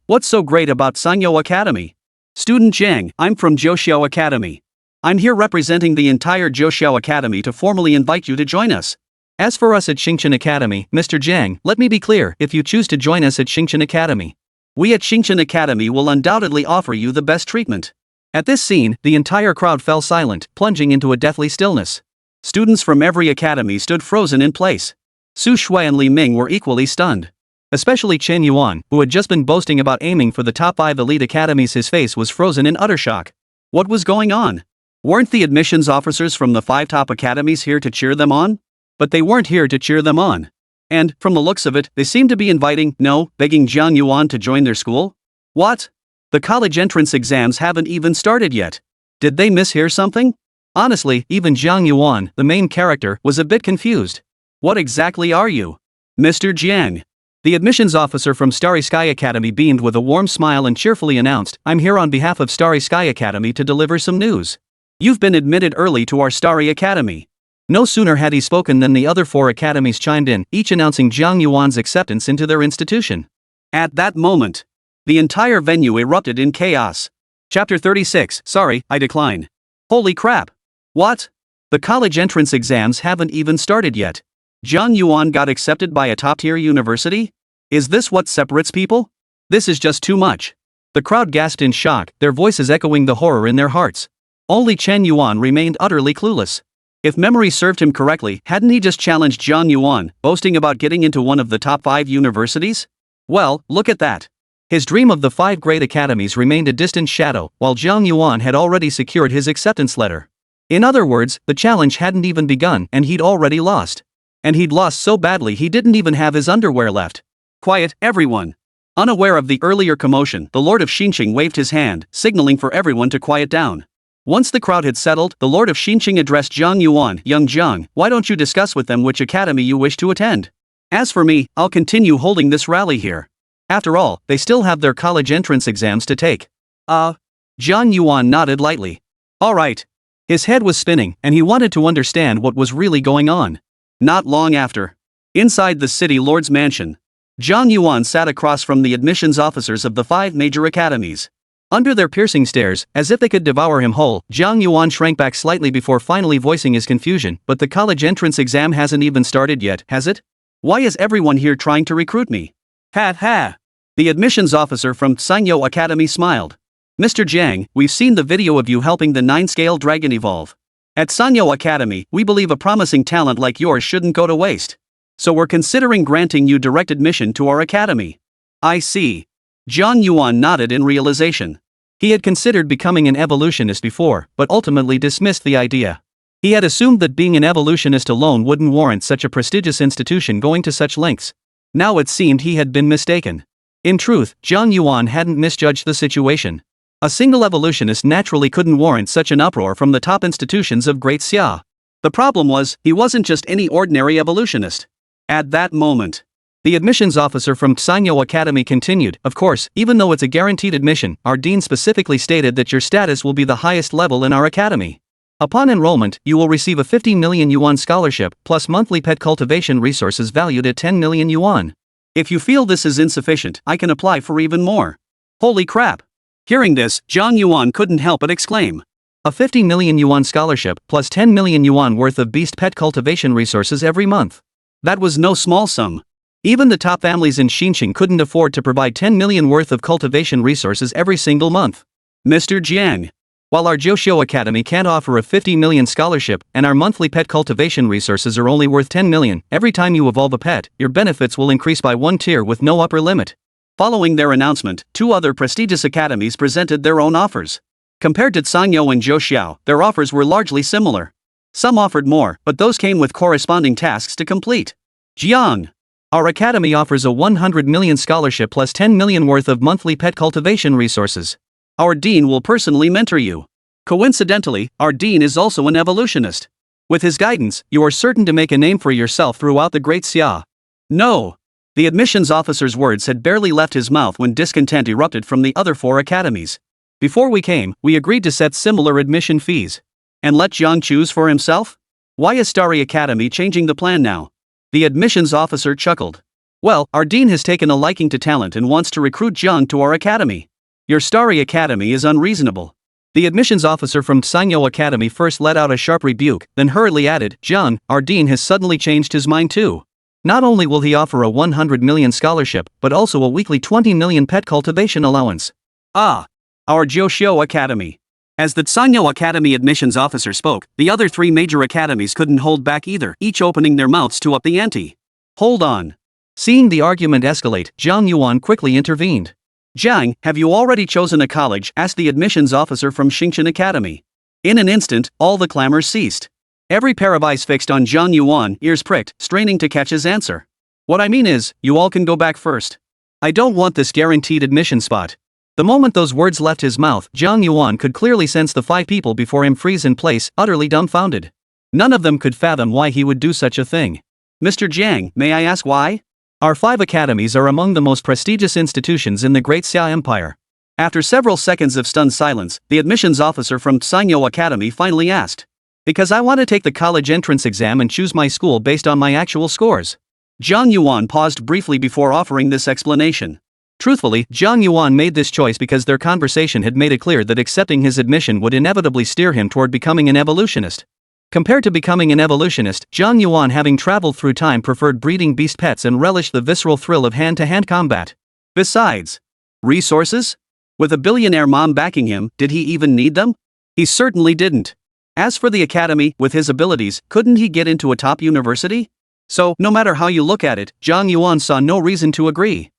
What's so great about Sanyou Academy? Student Jiang, I'm from Jiuxiao Academy. I'm here representing the entire Zhouxiao Academy to formally invite you to join us. As for us at Xingqian Academy, Mr. Jiang, let me be clear, if you choose to join us at Xingqian Academy, we at Xingqian Academy will undoubtedly offer you the best treatment. At this scene, the entire crowd fell silent, plunging into a deathly stillness. Students from every academy stood frozen in place. Su Shui and Li Ming were equally stunned. Especially Jiang Yuan, who had just been boasting about aiming for the top 5 elite academies. His face was frozen in utter shock. What was going on? Weren't the admissions officers from the 5 top academies here to cheer them on? But they weren't here to cheer them on. And, from the looks of it, they seemed to be begging Jiang Yuan to join their school? What? The college entrance exams haven't even started yet. Did they mishear something? Honestly, even Jiang Yuan, the main character, was a bit confused. What exactly are you, Mr. Jiang? The admissions officer from Starry Sky Academy beamed with a warm smile and cheerfully announced, I'm here on behalf of Starry Sky Academy to deliver some news. You've been admitted early to our Starry Academy. No sooner had he spoken than the other 4 academies chimed in, each announcing Jiang Yuan's acceptance into their institution. At that moment, the entire venue erupted in chaos. Chapter 36, Sorry, I decline. Holy crap. What? The college entrance exams haven't even started yet. Jiang Yuan got accepted by a top-tier university? Is this what separates people? This is just too much. The crowd gasped in shock, their voices echoing the horror in their hearts. Only Jiang Yuan remained utterly clueless. If memory served him correctly, hadn't he just challenged Jiang Yuan, boasting about getting into one of the top 5 universities? Well, look at that. His dream of the 5 great academies remained a distant shadow, while Jiang Yuan had already secured his acceptance letter. In other words, the challenge hadn't even begun and he'd already lost. And he'd lost so badly he didn't even have his underwear left. Quiet, everyone. Unaware of the earlier commotion, the Lord of Xinqing waved his hand, signaling for everyone to quiet down. Once the crowd had settled, the Lord of Xinqing addressed Jiang Yuan, Young Jiang, why don't you discuss with them which academy you wish to attend? As for me, I'll continue holding this rally here. After all, they still have their college entrance exams to take. Jiang Yuan nodded lightly. All right. His head was spinning, and he wanted to understand what was really going on. Not long after. Inside the city lord's mansion, Jiang Yuan sat across from the admissions officers of the 5 major academies. Under their piercing stares, as if they could devour him whole, Jiang Yuan shrank back slightly before finally voicing his confusion. But the college entrance exam hasn't even started yet, has it? Why is everyone here trying to recruit me? Ha ha! The admissions officer from Sanyo Academy smiled. Mr. Jiang, we've seen the video of you helping the 9-scale dragon evolve. At Sanyo Academy, we believe a promising talent like yours shouldn't go to waste. So we're considering granting you direct admission to our academy. I see. Jiang Yuan nodded in realization. He had considered becoming an evolutionist before, but ultimately dismissed the idea. He had assumed that being an evolutionist alone wouldn't warrant such a prestigious institution going to such lengths. Now it seemed he had been mistaken. In truth, Jiang Yuan hadn't misjudged the situation. A single evolutionist naturally couldn't warrant such an uproar from the top institutions of Great Xia. The problem was, he wasn't just any ordinary evolutionist. At that moment, the admissions officer from Sanyo Academy continued, of course, even though it's a guaranteed admission, our dean specifically stated that your status will be the highest level in our academy. Upon enrollment, you will receive a 50 million yuan scholarship, plus monthly pet cultivation resources valued at 10 million yuan. If you feel this is insufficient, I can apply for even more. Holy crap! Hearing this, Jiang Yuan couldn't help but exclaim. A 50 million yuan scholarship, plus 10 million yuan worth of beast pet cultivation resources every month. That was no small sum. Even the top families in Xinqing couldn't afford to provide 10 million worth of cultivation resources every single month. Mr. Jiang. While our Zhouxiao Academy can't offer a 50 million scholarship, and our monthly pet cultivation resources are only worth 10 million, every time you evolve a pet, your benefits will increase by 1 tier with no upper limit. Following their announcement, 2 other prestigious academies presented their own offers. Compared to Sanyo and Zhouxiao, their offers were largely similar. Some offered more, but those came with corresponding tasks to complete. Jiang. Our academy offers a 100 million scholarship plus 10 million worth of monthly pet cultivation resources. Our dean will personally mentor you. Coincidentally, our dean is also an evolutionist. With his guidance, you are certain to make a name for yourself throughout the Great Xia. No. The admissions officer's words had barely left his mouth when discontent erupted from the other 4 academies. Before we came, we agreed to set similar admission fees. And let Jiang choose for himself? Why is Starry Academy changing the plan now? The admissions officer chuckled. Well, our dean has taken a liking to talent and wants to recruit Jiang to our academy. Your Starry Academy is unreasonable. The admissions officer from Sangyo Academy first let out a sharp rebuke, then hurriedly added, Jiang, our dean has suddenly changed his mind too. Not only will he offer a 100 million scholarship, but also a weekly 20 million pet cultivation allowance. Ah, our Jiuxiu Academy. As the Sangyo Academy admissions officer spoke, the other three major academies couldn't hold back either, each opening their mouths to up the ante. Hold on. Seeing the argument escalate, Jiang Yuan quickly intervened. Jiang, have you already chosen a college? Asked the admissions officer from Xingqian Academy. In an instant, all the clamors ceased. Every pair of eyes fixed on Jiang Yuan, ears pricked, straining to catch his answer. What I mean is, you all can go back first. I don't want this guaranteed admission spot. The moment those words left his mouth, Jiang Yuan could clearly sense the 5 people before him freeze in place, utterly dumbfounded. None of them could fathom why he would do such a thing. Mr. Jiang, may I ask why? Our 5 academies are among the most prestigious institutions in the Great Xia Empire. After several seconds of stunned silence, the admissions officer from Sangyo Academy finally asked. Because I want to take the college entrance exam and choose my school based on my actual scores. Jiang Yuan paused briefly before offering this explanation. Truthfully, Jiang Yuan made this choice because their conversation had made it clear that accepting his admission would inevitably steer him toward becoming an evolutionist. Compared to becoming an evolutionist, Jiang Yuan, having traveled through time, preferred breeding beast pets and relished the visceral thrill of hand-to-hand combat. Besides, resources? With a billionaire mom backing him, did he even need them? He certainly didn't. As for the academy, with his abilities, couldn't he get into a top university? So, no matter how you look at it, Jiang Yuan saw no reason to agree.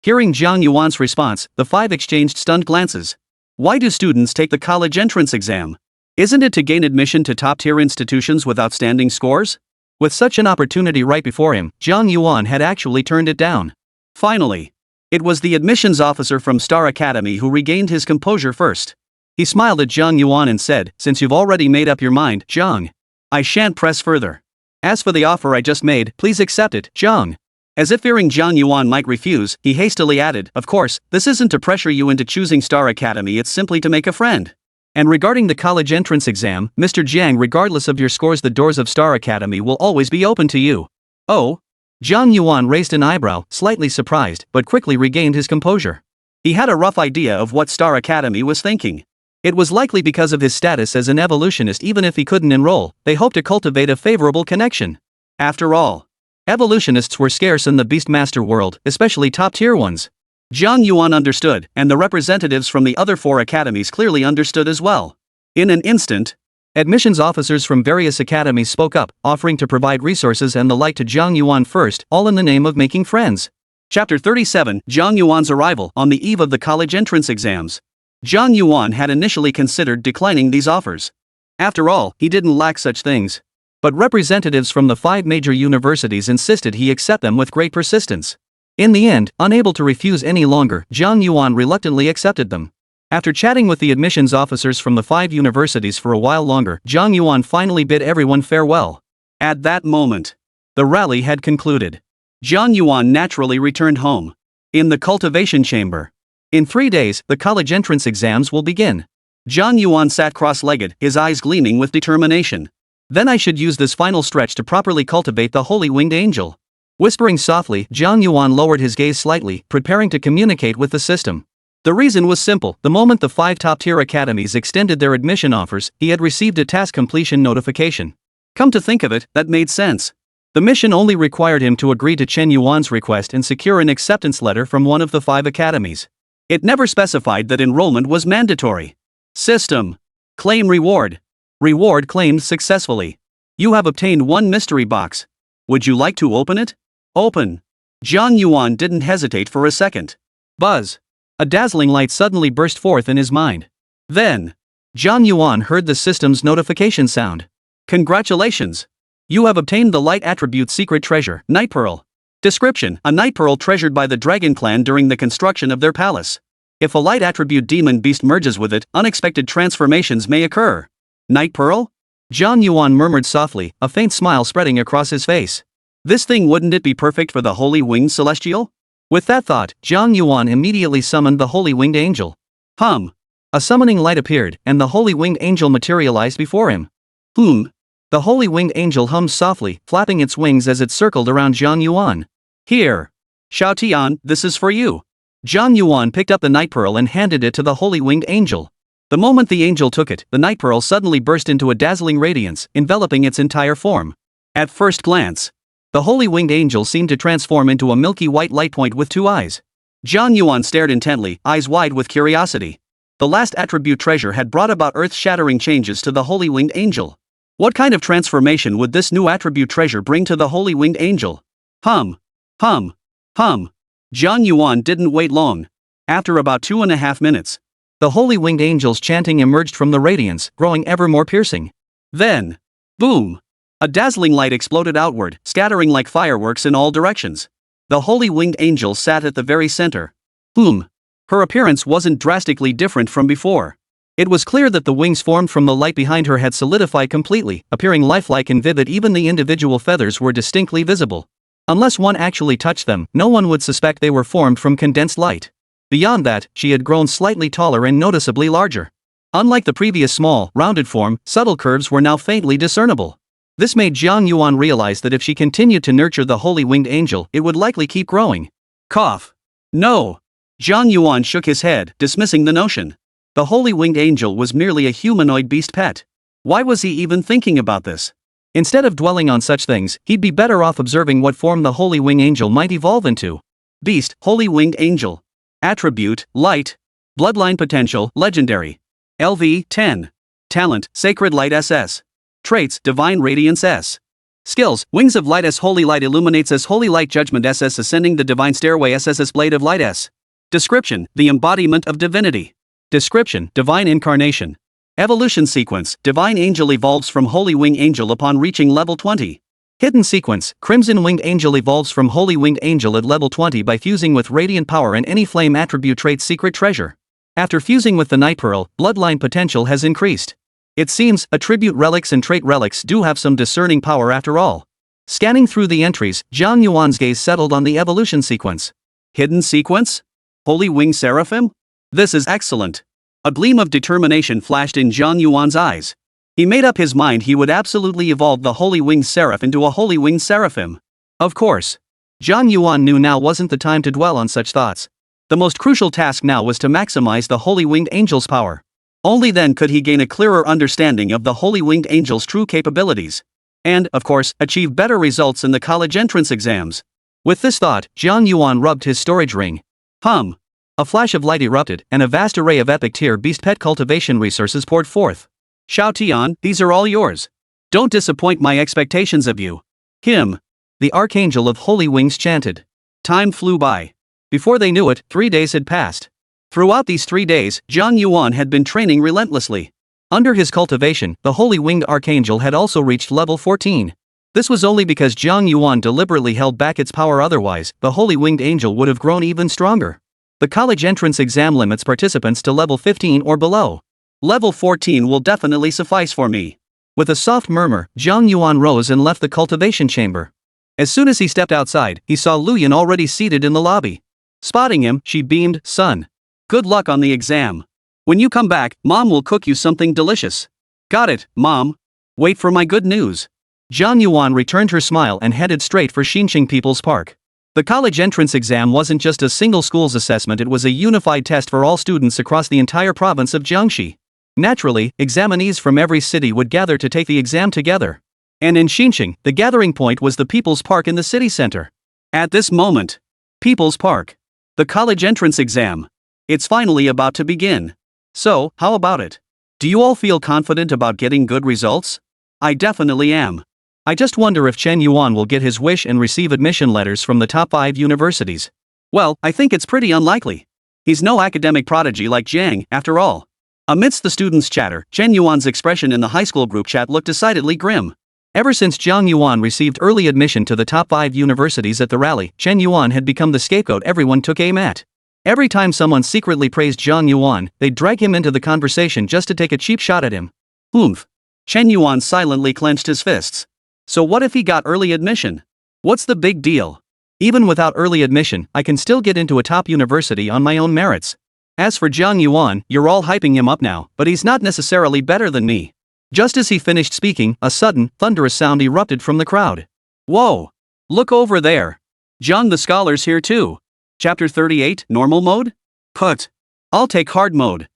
Hearing Jiang Yuan's response, the 5 exchanged stunned glances. Why do students take the college entrance exam? Isn't it to gain admission to top-tier institutions with outstanding scores? With such an opportunity right before him, Jiang Yuan had actually turned it down. Finally, it was the admissions officer from Star Academy who regained his composure first. He smiled at Jiang Yuan and said, Since you've already made up your mind, Jiang, I shan't press further. As for the offer I just made, please accept it, Jiang. As if fearing Jiang Yuan might refuse, he hastily added, Of course, this isn't to pressure you into choosing Star Academy, it's simply to make a friend. And regarding the college entrance exam, Mr. Jiang, regardless of your scores, the doors of Star Academy will always be open to you. Oh? Jiang Yuan raised an eyebrow, slightly surprised, but quickly regained his composure. He had a rough idea of what Star Academy was thinking. It was likely because of his status as an evolutionist. Even if he couldn't enroll, they hoped to cultivate a favorable connection. After all, evolutionists were scarce in the Beastmaster world, especially top-tier ones. Jiang Yuan understood, and the representatives from the other 4 academies clearly understood as well. In an instant, admissions officers from various academies spoke up, offering to provide resources and the like to Jiang Yuan first, all in the name of making friends. Chapter 37, Jiang Yuan's arrival. On the eve of the college entrance exams, Jiang Yuan had initially considered declining these offers. After all, he didn't lack such things. But representatives from the 5 major universities insisted he accept them with great persistence. In the end, unable to refuse any longer, Jiang Yuan reluctantly accepted them. After chatting with the admissions officers from the 5 universities for a while longer, Jiang Yuan finally bid everyone farewell. At that moment, the rally had concluded. Jiang Yuan naturally returned home. In the cultivation chamber. In 3 days, the college entrance exams will begin. Jiang Yuan sat cross-legged, his eyes gleaming with determination. Then I should use this final stretch to properly cultivate the holy winged angel. Whispering softly, Jiang Yuan lowered his gaze slightly, preparing to communicate with the system. The reason was simple. The moment the 5 top-tier academies extended their admission offers, he had received a task completion notification. Come to think of it, that made sense. The mission only required him to agree to Chen Yuan's request and secure an acceptance letter from one of the 5 academies. It never specified that enrollment was mandatory. System. Claim reward. Reward claimed successfully. You have obtained 1 mystery box. Would you like to open it? Open. Jiang Yuan didn't hesitate for a second. Buzz. A dazzling light suddenly burst forth in his mind. Then, Jiang Yuan heard the system's notification sound. Congratulations. You have obtained the light attribute secret treasure, Night Pearl. Description: a night pearl treasured by the Dragon Clan during the construction of their palace. If a light attribute demon beast merges with it, unexpected transformations may occur. Night Pearl? Jiang Yuan murmured softly, a faint smile spreading across his face. This thing, wouldn't it be perfect for the Holy Winged Celestial? With that thought, Jiang Yuan immediately summoned the Holy Winged Angel. A summoning light appeared, and the Holy Winged Angel materialized before him. The Holy Winged Angel hummed softly, flapping its wings as it circled around Jiang Yuan. Here. Xiao Tian, this is for you. Jiang Yuan picked up the Night Pearl and handed it to the Holy Winged Angel. The moment the angel took it, the night pearl suddenly burst into a dazzling radiance, enveloping its entire form. At first glance, the holy winged angel seemed to transform into a milky white light point with two eyes. Jiang Yuan stared intently, eyes wide with curiosity. The last attribute treasure had brought about earth-shattering changes to the holy winged angel. What kind of transformation would this new attribute treasure bring to the holy winged angel? Hum. Jiang Yuan didn't wait long. After about 2.5 minutes, the holy winged angel's chanting emerged from the radiance, growing ever more piercing. Then, boom! A dazzling light exploded outward, scattering like fireworks in all directions. The holy winged angel sat at the very center. Her appearance wasn't drastically different from before. It was clear that the wings formed from the light behind her had solidified completely, appearing lifelike and vivid. Even the individual feathers were distinctly visible. Unless one actually touched them, no one would suspect they were formed from condensed light. Beyond that, she had grown slightly taller and noticeably larger. Unlike the previous small, rounded form, subtle curves were now faintly discernible. This made Jiang Yuan realize that if she continued to nurture the holy winged angel, it would likely keep growing. Cough. No. Jiang Yuan shook his head, dismissing the notion. The holy winged angel was merely a humanoid beast pet. Why was he even thinking about this? Instead of dwelling on such things, he'd be better off observing what form the holy winged angel might evolve into. Beast, holy winged angel. Attribute, light. Bloodline potential, legendary. LV, 10. Talent, sacred light SS. Traits, divine radiance S. Skills, wings of light S. Holy light illuminates S. Holy light judgment SS. Ascending the divine stairway SSS. Blade of light S. Description, the embodiment of divinity. Description, divine incarnation. Evolution sequence, divine angel evolves from holy winged angel upon reaching level 20. Hidden sequence, crimson winged angel evolves from holy winged angel at level 20 by fusing with radiant power and any flame attribute trait secret treasure. After fusing with the night pearl, bloodline potential has increased. It seems, attribute relics and trait relics do have some discerning power after all. Scanning through the entries, Jiang Yuan's gaze settled on the evolution sequence. Hidden sequence? Holy winged seraphim? This is excellent. A gleam of determination flashed in Jiang Yuan's eyes. He made up his mind he would absolutely evolve the holy winged seraph into a holy winged seraphim. Of course. Jiang Yuan knew now wasn't the time to dwell on such thoughts. The most crucial task now was to maximize the holy winged angel's power. Only then could he gain a clearer understanding of the holy winged angel's true capabilities. And, of course, achieve better results in the college entrance exams. With this thought, Jiang Yuan rubbed his storage ring. A flash of light erupted, and a vast array of epic-tier beast pet cultivation resources poured forth. Shao Tian, these are all yours. Don't disappoint my expectations of you. Him. The archangel of holy wings chanted. Time flew by. Before they knew it, 3 days had passed. Throughout these 3 days, Jiang Yuan had been training relentlessly. Under his cultivation, the holy winged archangel had also reached level 14. This was only because Jiang Yuan deliberately held back its power. Otherwise, the holy winged angel would have grown even stronger. The college entrance exam limits participants to level 15 or below. Level 14 will definitely suffice for me. With a soft murmur, Jiang Yuan rose and left the cultivation chamber. As soon as he stepped outside, he saw Lu Yan already seated in the lobby. Spotting him, she beamed, "Son. Good luck on the exam. When you come back, Mom will cook you something delicious." "Got it, Mom. Wait for my good news." Jiang Yuan returned her smile and headed straight for Xinqing People's Park. The college entrance exam wasn't just a single school's assessment, it was a unified test for all students across the entire province of Jiangxi. Naturally, examinees from every city would gather to take the exam together. And in Xinqing, the gathering point was the People's Park in the city center. At this moment, People's Park. The college entrance exam. It's finally about to begin. So, how about it? Do you all feel confident about getting good results? I definitely am. I just wonder if Chen Yuan will get his wish and receive admission letters from the top 5 universities. Well, I think it's pretty unlikely. He's no academic prodigy like Jiang, after all. Amidst the students' chatter, Chen Yuan's expression in the high school group chat looked decidedly grim. Ever since Jiang Yuan received early admission to the top 5 universities at the rally, Chen Yuan had become the scapegoat everyone took aim at. Every time someone secretly praised Jiang Yuan, they'd drag him into the conversation just to take a cheap shot at him. Chen Yuan silently clenched his fists. So what if he got early admission? What's the big deal? Even without early admission, I can still get into a top university on my own merits. As for Jiang Yuan, you're all hyping him up now, but he's not necessarily better than me. Just as he finished speaking, a sudden, thunderous sound erupted from the crowd. Whoa! Look over there. Jiang the scholar's here too. Chapter 38, Normal Mode? Put. I'll take hard mode.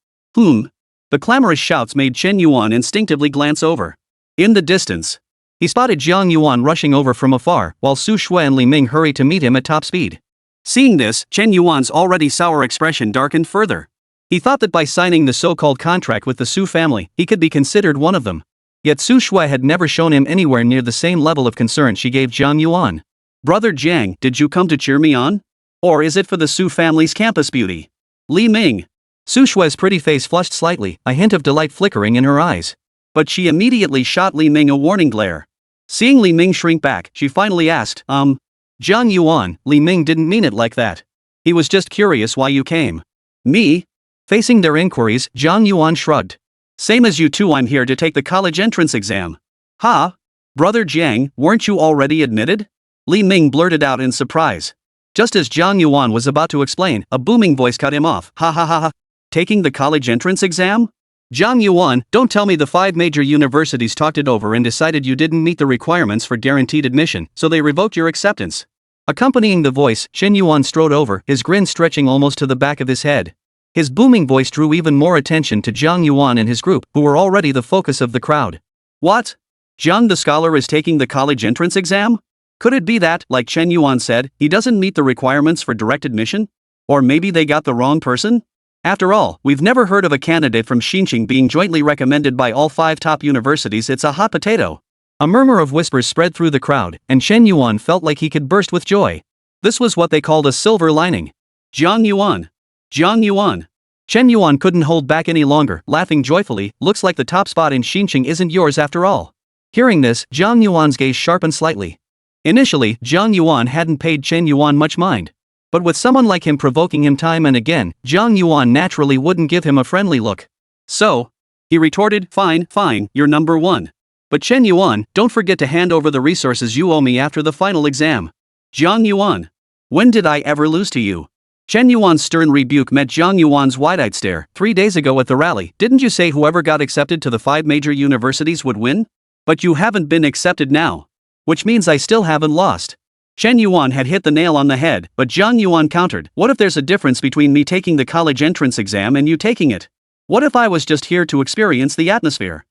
The clamorous shouts made Chen Yuan instinctively glance over. In the distance, he spotted Jiang Yuan rushing over from afar, while Su Shui and Li Ming hurried to meet him at top speed. Seeing this, Chen Yuan's already sour expression darkened further. He thought that by signing the so-called contract with the Su family, he could be considered one of them. Yet Su Shui had never shown him anywhere near the same level of concern she gave Jiang Yuan. Brother Jiang, did you come to cheer me on? Or is it for the Su family's campus beauty? Li Ming. Su Shui's pretty face flushed slightly, a hint of delight flickering in her eyes. But she immediately shot Li Ming a warning glare. Seeing Li Ming shrink back, she finally asked, Jiang Yuan, Li Ming didn't mean it like that. He was just curious why you came. Me? Facing their inquiries, Jiang Yuan shrugged. Same as you two, I'm here to take the college entrance exam. Ha? Brother Jiang, weren't you already admitted? Li Ming blurted out in surprise. Just as Jiang Yuan was about to explain, a booming voice cut him off. Ha ha ha ha. Taking the college entrance exam? Jiang Yuan, don't tell me the 5 major universities talked it over and decided you didn't meet the requirements for guaranteed admission, so they revoked your acceptance. Accompanying the voice, Chen Yuan strode over, his grin stretching almost to the back of his head. His booming voice drew even more attention to Jiang Yuan and his group, who were already the focus of the crowd. What? Jiang the scholar is taking the college entrance exam? Could it be that, like Chen Yuan said, he doesn't meet the requirements for direct admission? Or maybe they got the wrong person? After all, we've never heard of a candidate from Xinjiang being jointly recommended by all 5 top universities. It's a hot potato. A murmur of whispers spread through the crowd, and Chen Yuan felt like he could burst with joy. This was what they called a silver lining. Jiang Yuan. Jiang Yuan. Chen Yuan couldn't hold back any longer, laughing joyfully. Looks like the top spot in Xinjiang isn't yours after all. Hearing this, Jiang Yuan's gaze sharpened slightly. Initially, Jiang Yuan hadn't paid Chen Yuan much mind. But with someone like him provoking him time and again, Jiang Yuan naturally wouldn't give him a friendly look. So, he retorted, fine, you're number 1. But Chen Yuan, don't forget to hand over the resources you owe me after the final exam. Jiang Yuan. When did I ever lose to you? Chen Yuan's stern rebuke met Jiang Yuan's wide-eyed stare. 3 days ago at the rally, didn't you say whoever got accepted to the 5 major universities would win? But you haven't been accepted now. Which means I still haven't lost. Chen Yuan had hit the nail on the head, but Jiang Yuan countered, what if there's a difference between me taking the college entrance exam and you taking it? What if I was just here to experience the atmosphere?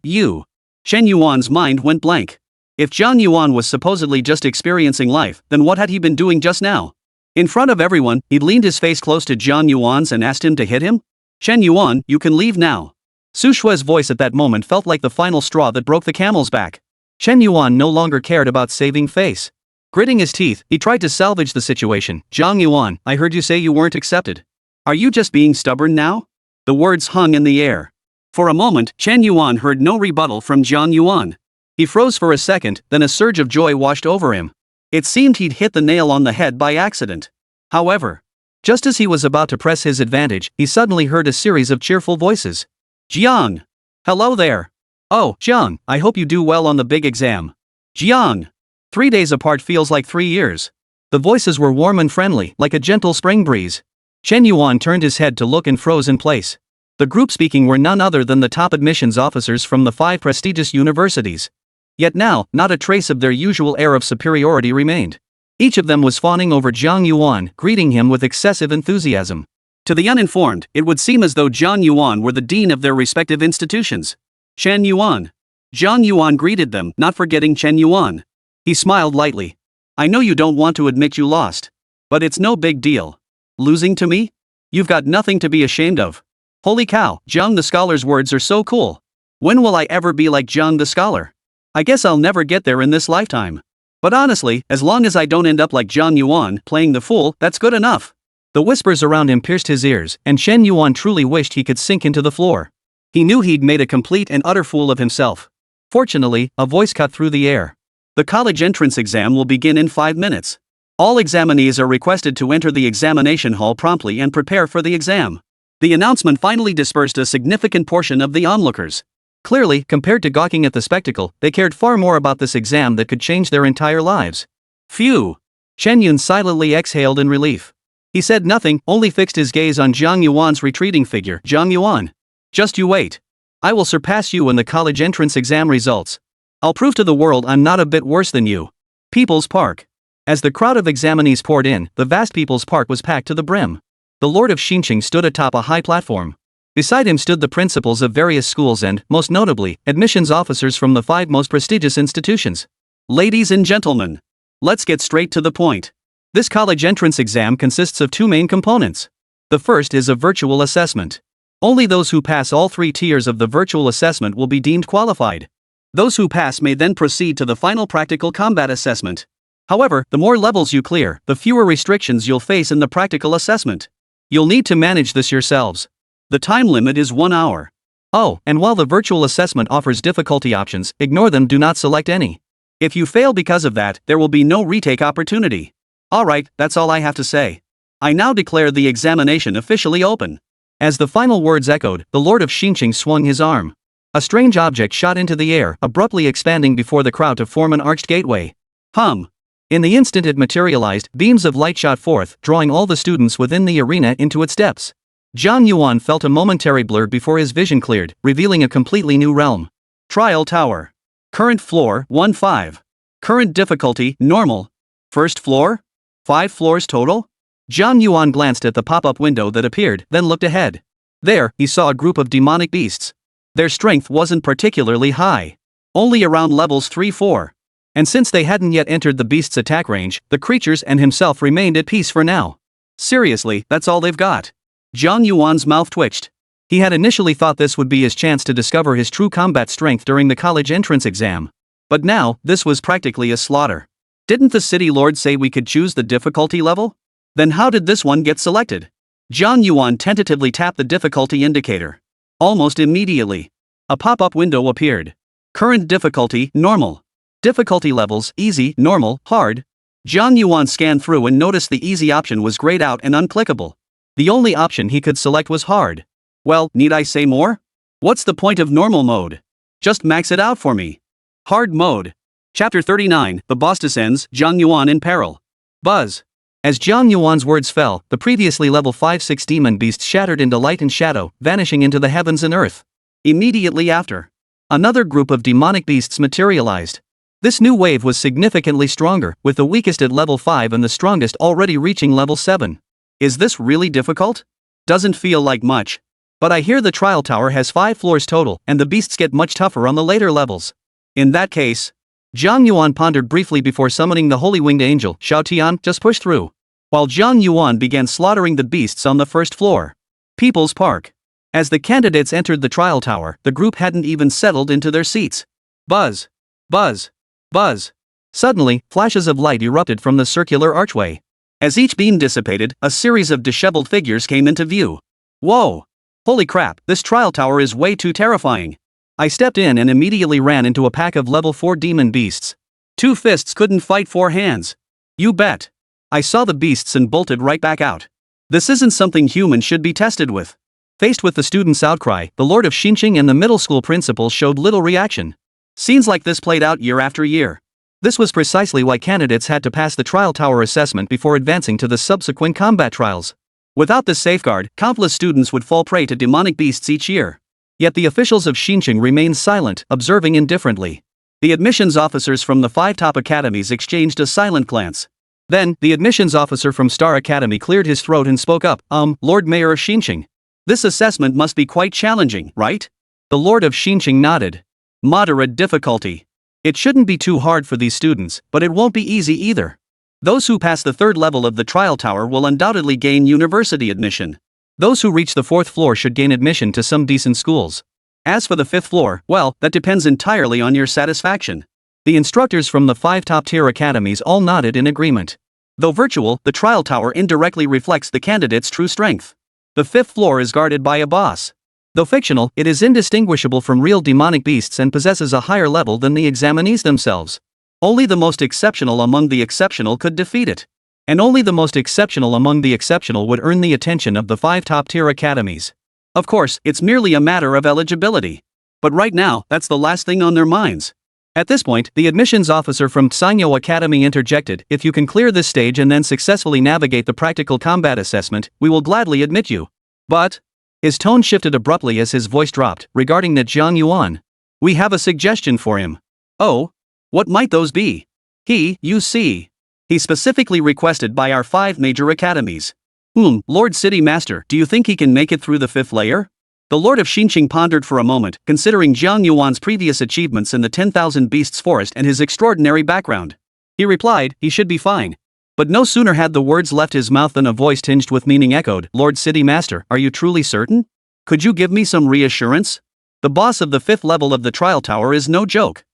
You. Chen Yuan's mind went blank. If Jiang Yuan was supposedly just experiencing life, then what had he been doing just now? In front of everyone, he leaned his face close to Jiang Yuan's and asked him to hit him? Chen Yuan, you can leave now. Su Shui's voice at that moment felt like the final straw that broke the camel's back. Chen Yuan no longer cared about saving face. Gritting his teeth, he tried to salvage the situation. Jiang Yuan, I heard you say you weren't accepted. Are you just being stubborn now? The words hung in the air. For a moment, Chen Yuan heard no rebuttal from Jiang Yuan. He froze for a second, then a surge of joy washed over him. It seemed he'd hit the nail on the head by accident. However, just as he was about to press his advantage, he suddenly heard a series of cheerful voices. Jiang! Hello there! Oh, Jiang, I hope you do well on the big exam. Jiang! 3 days apart feels like 3 years. The voices were warm and friendly, like a gentle spring breeze. Chen Yuan turned his head to look and froze in place. The group speaking were none other than the top admissions officers from the 5 prestigious universities. Yet now, not a trace of their usual air of superiority remained. Each of them was fawning over Jiang Yuan, greeting him with excessive enthusiasm. To the uninformed, it would seem as though Jiang Yuan were the dean of their respective institutions. Chen Yuan. Jiang Yuan greeted them, not forgetting Chen Yuan. He smiled lightly. I know you don't want to admit you lost. But it's no big deal. Losing to me? You've got nothing to be ashamed of. Holy cow, Jiang the scholar's words are so cool. When will I ever be like Jiang the scholar? I guess I'll never get there in this lifetime. But honestly, as long as I don't end up like Jiang Yuan, playing the fool, that's good enough. The whispers around him pierced his ears, and Chen Yuan truly wished he could sink into the floor. He knew he'd made a complete and utter fool of himself. Fortunately, a voice cut through the air. The college entrance exam will begin in 5 minutes. All examinees are requested to enter the examination hall promptly and prepare for the exam. The announcement finally dispersed a significant portion of the onlookers. Clearly, compared to gawking at the spectacle, they cared far more about this exam that could change their entire lives. Phew! Chen Yun silently exhaled in relief. He said nothing, only fixed his gaze on Jiang Yuan's retreating figure. Jiang Yuan. Just you wait. I will surpass you in the college entrance exam results. I'll prove to the world I'm not a bit worse than you. People's Park. As the crowd of examinees poured in, the vast People's Park was packed to the brim. The Lord of Xinjiang stood atop a high platform. Beside him stood the principals of various schools and, most notably, admissions officers from the 5 most prestigious institutions. Ladies and gentlemen, let's get straight to the point. This college entrance exam consists of 2 main components. The first is a virtual assessment. Only those who pass all 3 tiers of the virtual assessment will be deemed qualified. Those who pass may then proceed to the final practical combat assessment. However, the more levels you clear, the fewer restrictions you'll face in the practical assessment. You'll need to manage this yourselves. The time limit is 1 hour. Oh, and while the virtual assessment offers difficulty options, ignore them, do not select any. If you fail because of that, there will be no retake opportunity. Alright, that's all I have to say. I now declare the examination officially open. As the final words echoed, the Lord of Xinqing swung his arm. A strange object shot into the air, abruptly expanding before the crowd to form an arched gateway. In the instant it materialized, beams of light shot forth, drawing all the students within the arena into its depths. Jiang Yuan felt a momentary blur before his vision cleared, revealing a completely new realm. Trial Tower. Current floor, 1-5. Current difficulty, normal. First floor? 5 floors total? Jiang Yuan glanced at the pop-up window that appeared, then looked ahead. There, he saw a group of demonic beasts. Their strength wasn't particularly high. Only around levels 3-4. And since they hadn't yet entered the beast's attack range, the creatures and himself remained at peace for now. Seriously, that's all they've got? Jiang Yuan's mouth twitched. He had initially thought this would be his chance to discover his true combat strength during the college entrance exam. But now, this was practically a slaughter. Didn't the city lord say we could choose the difficulty level? Then how did this one get selected? Jiang Yuan tentatively tapped the difficulty indicator. Almost immediately, a pop-up window appeared. Current difficulty, normal. Difficulty levels, easy, normal, hard. Jiang Yuan scanned through and noticed the easy option was grayed out and unclickable. The only option he could select was hard. Well, need I say more? What's the point of normal mode? Just max it out for me. Hard mode. Chapter 39, The Boss Descends, Jiang Yuan in Peril. Buzz. As Jiang Yuan's words fell, the previously level 5-6 demon beast shattered into light and shadow, vanishing into the heavens and earth. Immediately after, another group of demonic beasts materialized. This new wave was significantly stronger, with the weakest at level 5 and the strongest already reaching level 7. Is this really difficult? Doesn't feel like much. But I hear the trial tower has 5 floors total, and the beasts get much tougher on the later levels. In that case, Jiang Yuan pondered briefly before summoning the holy winged angel, Xiao Tian, just push through. While Jiang Yuan began slaughtering the beasts on the first floor. People's Park. As the candidates entered the trial tower, the group hadn't even settled into their seats. Buzz. Buzz. Buzz. Suddenly, flashes of light erupted from the circular archway. As each beam dissipated, a series of disheveled figures came into view. Whoa! Holy crap, this trial tower is way too terrifying. I stepped in and immediately ran into a pack of level 4 demon beasts. 2 fists couldn't fight 4 hands. You bet. I saw the beasts and bolted right back out. This isn't something humans should be tested with. Faced with the students' outcry, the Lord of Xinqing and the middle school principals showed little reaction. Scenes like this played out year after year. This was precisely why candidates had to pass the trial tower assessment before advancing to the subsequent combat trials. Without this safeguard, countless students would fall prey to demonic beasts each year. Yet the officials of Xinqing remained silent, observing indifferently. The admissions officers from the 5 top academies exchanged a silent glance. Then, the admissions officer from Star Academy cleared his throat and spoke up, Lord Mayor of Xinqing. This assessment must be quite challenging, right? The Lord of Xinqing nodded. Moderate difficulty. It shouldn't be too hard for these students, but it won't be easy either. Those who pass the 3rd level of the trial tower will undoubtedly gain university admission. Those who reach the 4th floor should gain admission to some decent schools. As for the 5th floor, well, that depends entirely on your satisfaction. The instructors from the 5 top-tier academies all nodded in agreement. Though virtual, the trial tower indirectly reflects the candidate's true strength. The 5th floor is guarded by a boss. Though fictional, it is indistinguishable from real demonic beasts and possesses a higher level than the examinees themselves. Only the most exceptional among the exceptional could defeat it. And only the most exceptional among the exceptional would earn the attention of the 5 top-tier academies. Of course, it's merely a matter of eligibility. But right now, that's the last thing on their minds. At this point, the admissions officer from Sanyo Academy interjected, if you can clear this stage and then successfully navigate the practical combat assessment, we will gladly admit you. But, his tone shifted abruptly as his voice dropped, regarding that Jiang Yuan. We have a suggestion for him. Oh? What might those be? You see. He specifically requested by our 5 major academies. Lord City Master, do you think he can make it through the 5th layer? The Lord of Xinqing pondered for a moment, considering Jiang Yuan's previous achievements in the 10,000 Beasts Forest and his extraordinary background. He replied, he should be fine. But no sooner had the words left his mouth than a voice tinged with meaning echoed, Lord City Master, are you truly certain? Could you give me some reassurance? The boss of the 5th level of the trial tower is no joke.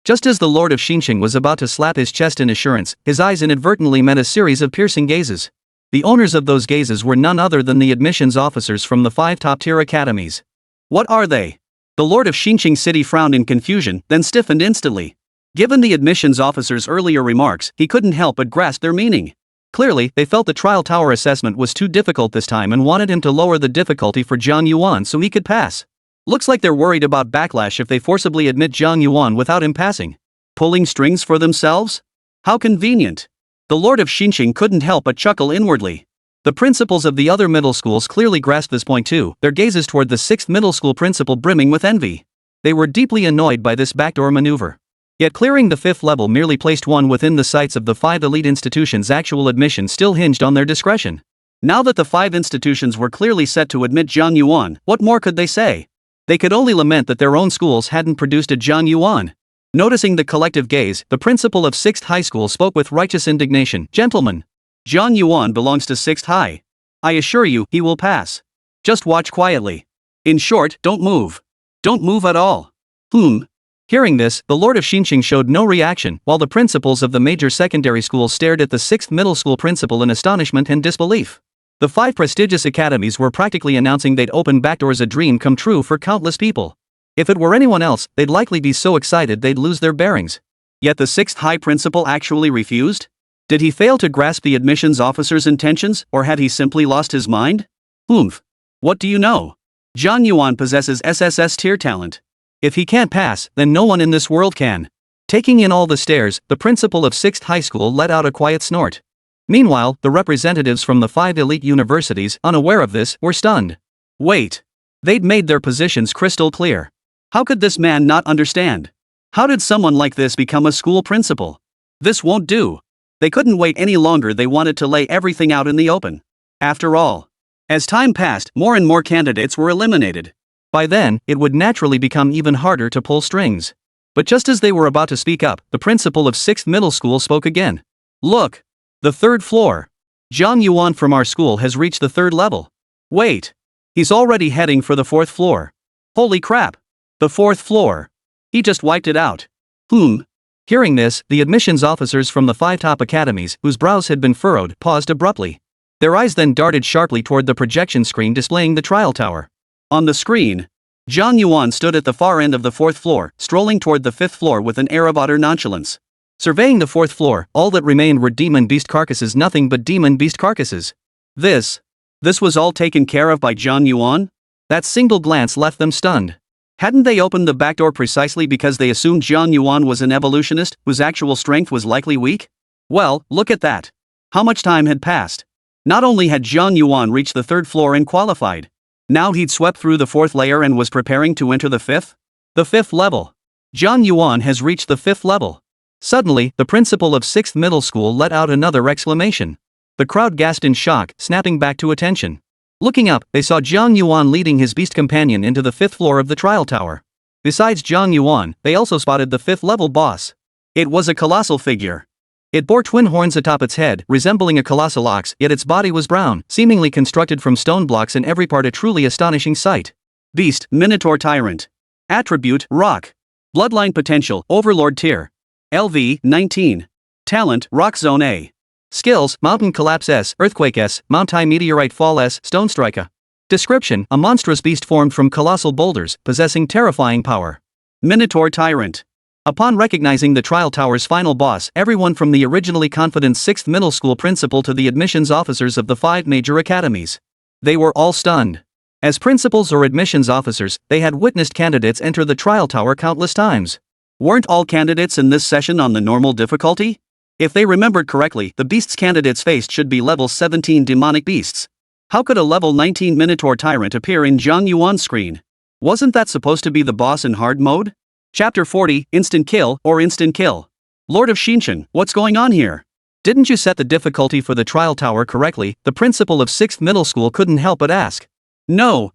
Just as the Lord of Xinqing was about to slap his chest in assurance, his eyes inadvertently met a series of piercing gazes. The owners of those gazes were none other than the admissions officers from the 5 top-tier academies. What are they? The Lord of Xinqing City frowned in confusion, then stiffened instantly. Given the admissions officer's earlier remarks, he couldn't help but grasp their meaning. Clearly, they felt the trial tower assessment was too difficult this time and wanted him to lower the difficulty for Jiang Yuan so he could pass. Looks like they're worried about backlash if they forcibly admit Jiang Yuan without him passing. Pulling strings for themselves? How convenient. The Lord of Xinqing couldn't help but chuckle inwardly. The principals of the other middle schools clearly grasped this point too, their gazes toward the 6th middle school principal brimming with envy. They were deeply annoyed by this backdoor maneuver. Yet clearing the 5th level merely placed one within the sights of the 5 elite institutions' actual admission still hinged on their discretion. Now that the 5 institutions were clearly set to admit Jiang Yuan, what more could they say? They could only lament that their own schools hadn't produced a Jiang Yuan. Noticing the collective gaze, the principal of 6th High School spoke with righteous indignation, Gentlemen, Jiang Yuan belongs to 6th High. I assure you, he will pass. Just watch quietly. In short, don't move. Don't move at all. Hearing this, the Lord of Xinqing showed no reaction, while the principals of the major secondary schools stared at the 6th middle school principal in astonishment and disbelief. The 5 prestigious academies were practically announcing they'd open backdoors, a dream come true for countless people. If it were anyone else, they'd likely be so excited they'd lose their bearings. Yet the 6th High principal actually refused? Did he fail to grasp the admissions officer's intentions, or had he simply lost his mind? What do you know? Jiang Yuan possesses SSS-tier talent. If he can't pass, then no one in this world can. Taking in all the stares, the principal of 6th High School let out a quiet snort. Meanwhile, the representatives from the 5 elite universities, unaware of this, were stunned. Wait. They'd made their positions crystal clear. How could this man not understand? How did someone like this become a school principal? This won't do. They couldn't wait any longer, they wanted to lay everything out in the open. After all, as time passed, more and more candidates were eliminated. By then, it would naturally become even harder to pull strings. But just as they were about to speak up, the principal of 6th middle school spoke again. Look! The 3rd floor. Jiang Yuan from our school has reached the 3rd level. Wait. He's already heading for the 4th floor. Holy crap. The 4th floor. He just wiped it out. Hearing this, the admissions officers from the 5 top academies, whose brows had been furrowed, paused abruptly. Their eyes then darted sharply toward the projection screen displaying the trial tower. On the screen, Jiang Yuan stood at the far end of the 4th floor, strolling toward the 5th floor with an air of utter nonchalance. Surveying the 4th floor, all that remained were demon beast carcasses, nothing but demon beast carcasses. This was all taken care of by Jiang Yuan? That single glance left them stunned. Hadn't they opened the back door precisely because they assumed Jiang Yuan was an evolutionist, whose actual strength was likely weak? Well, look at that. How much time had passed? Not only had Jiang Yuan reached the 3rd floor and qualified, now he'd swept through the 4th layer and was preparing to enter the 5th? The 5th level. Jiang Yuan has reached the 5th level. Suddenly, the principal of 6th middle school let out another exclamation. The crowd gasped in shock, snapping back to attention. Looking up, they saw Jiang Yuan leading his beast companion into the 5th floor of the trial tower. Besides Jiang Yuan, they also spotted the 5th level boss. It was a colossal figure. It bore twin horns atop its head, resembling a colossal ox, yet its body was brown, seemingly constructed from stone blocks in every part, a truly astonishing sight. Beast, Minotaur Tyrant. Attribute, Rock. Bloodline potential, Overlord tier. LV, 19. Talent, Rock Zone A. Skills, Mountain Collapse S, Earthquake S, Mount High Meteorite Fall S, Stone Strike. Description, a monstrous beast formed from colossal boulders, possessing terrifying power. Minotaur Tyrant. Upon recognizing the trial tower's final boss, everyone from the originally confident 6th middle school principal to the admissions officers of the 5 major academies. They were all stunned. As principals or admissions officers, they had witnessed candidates enter the trial tower countless times. Weren't all candidates in this session on the normal difficulty? If they remembered correctly, the beasts candidates faced should be level 17 demonic beasts. How could a level 19 Minotaur Tyrant appear in Jiang Yuan's screen? Wasn't that supposed to be the boss in hard mode? Chapter 40, Instant Kill or Instant Kill. Lord of Xinqing, what's going on here? Didn't you set the difficulty for the trial tower correctly? The principal of 6th middle school couldn't help but ask. No.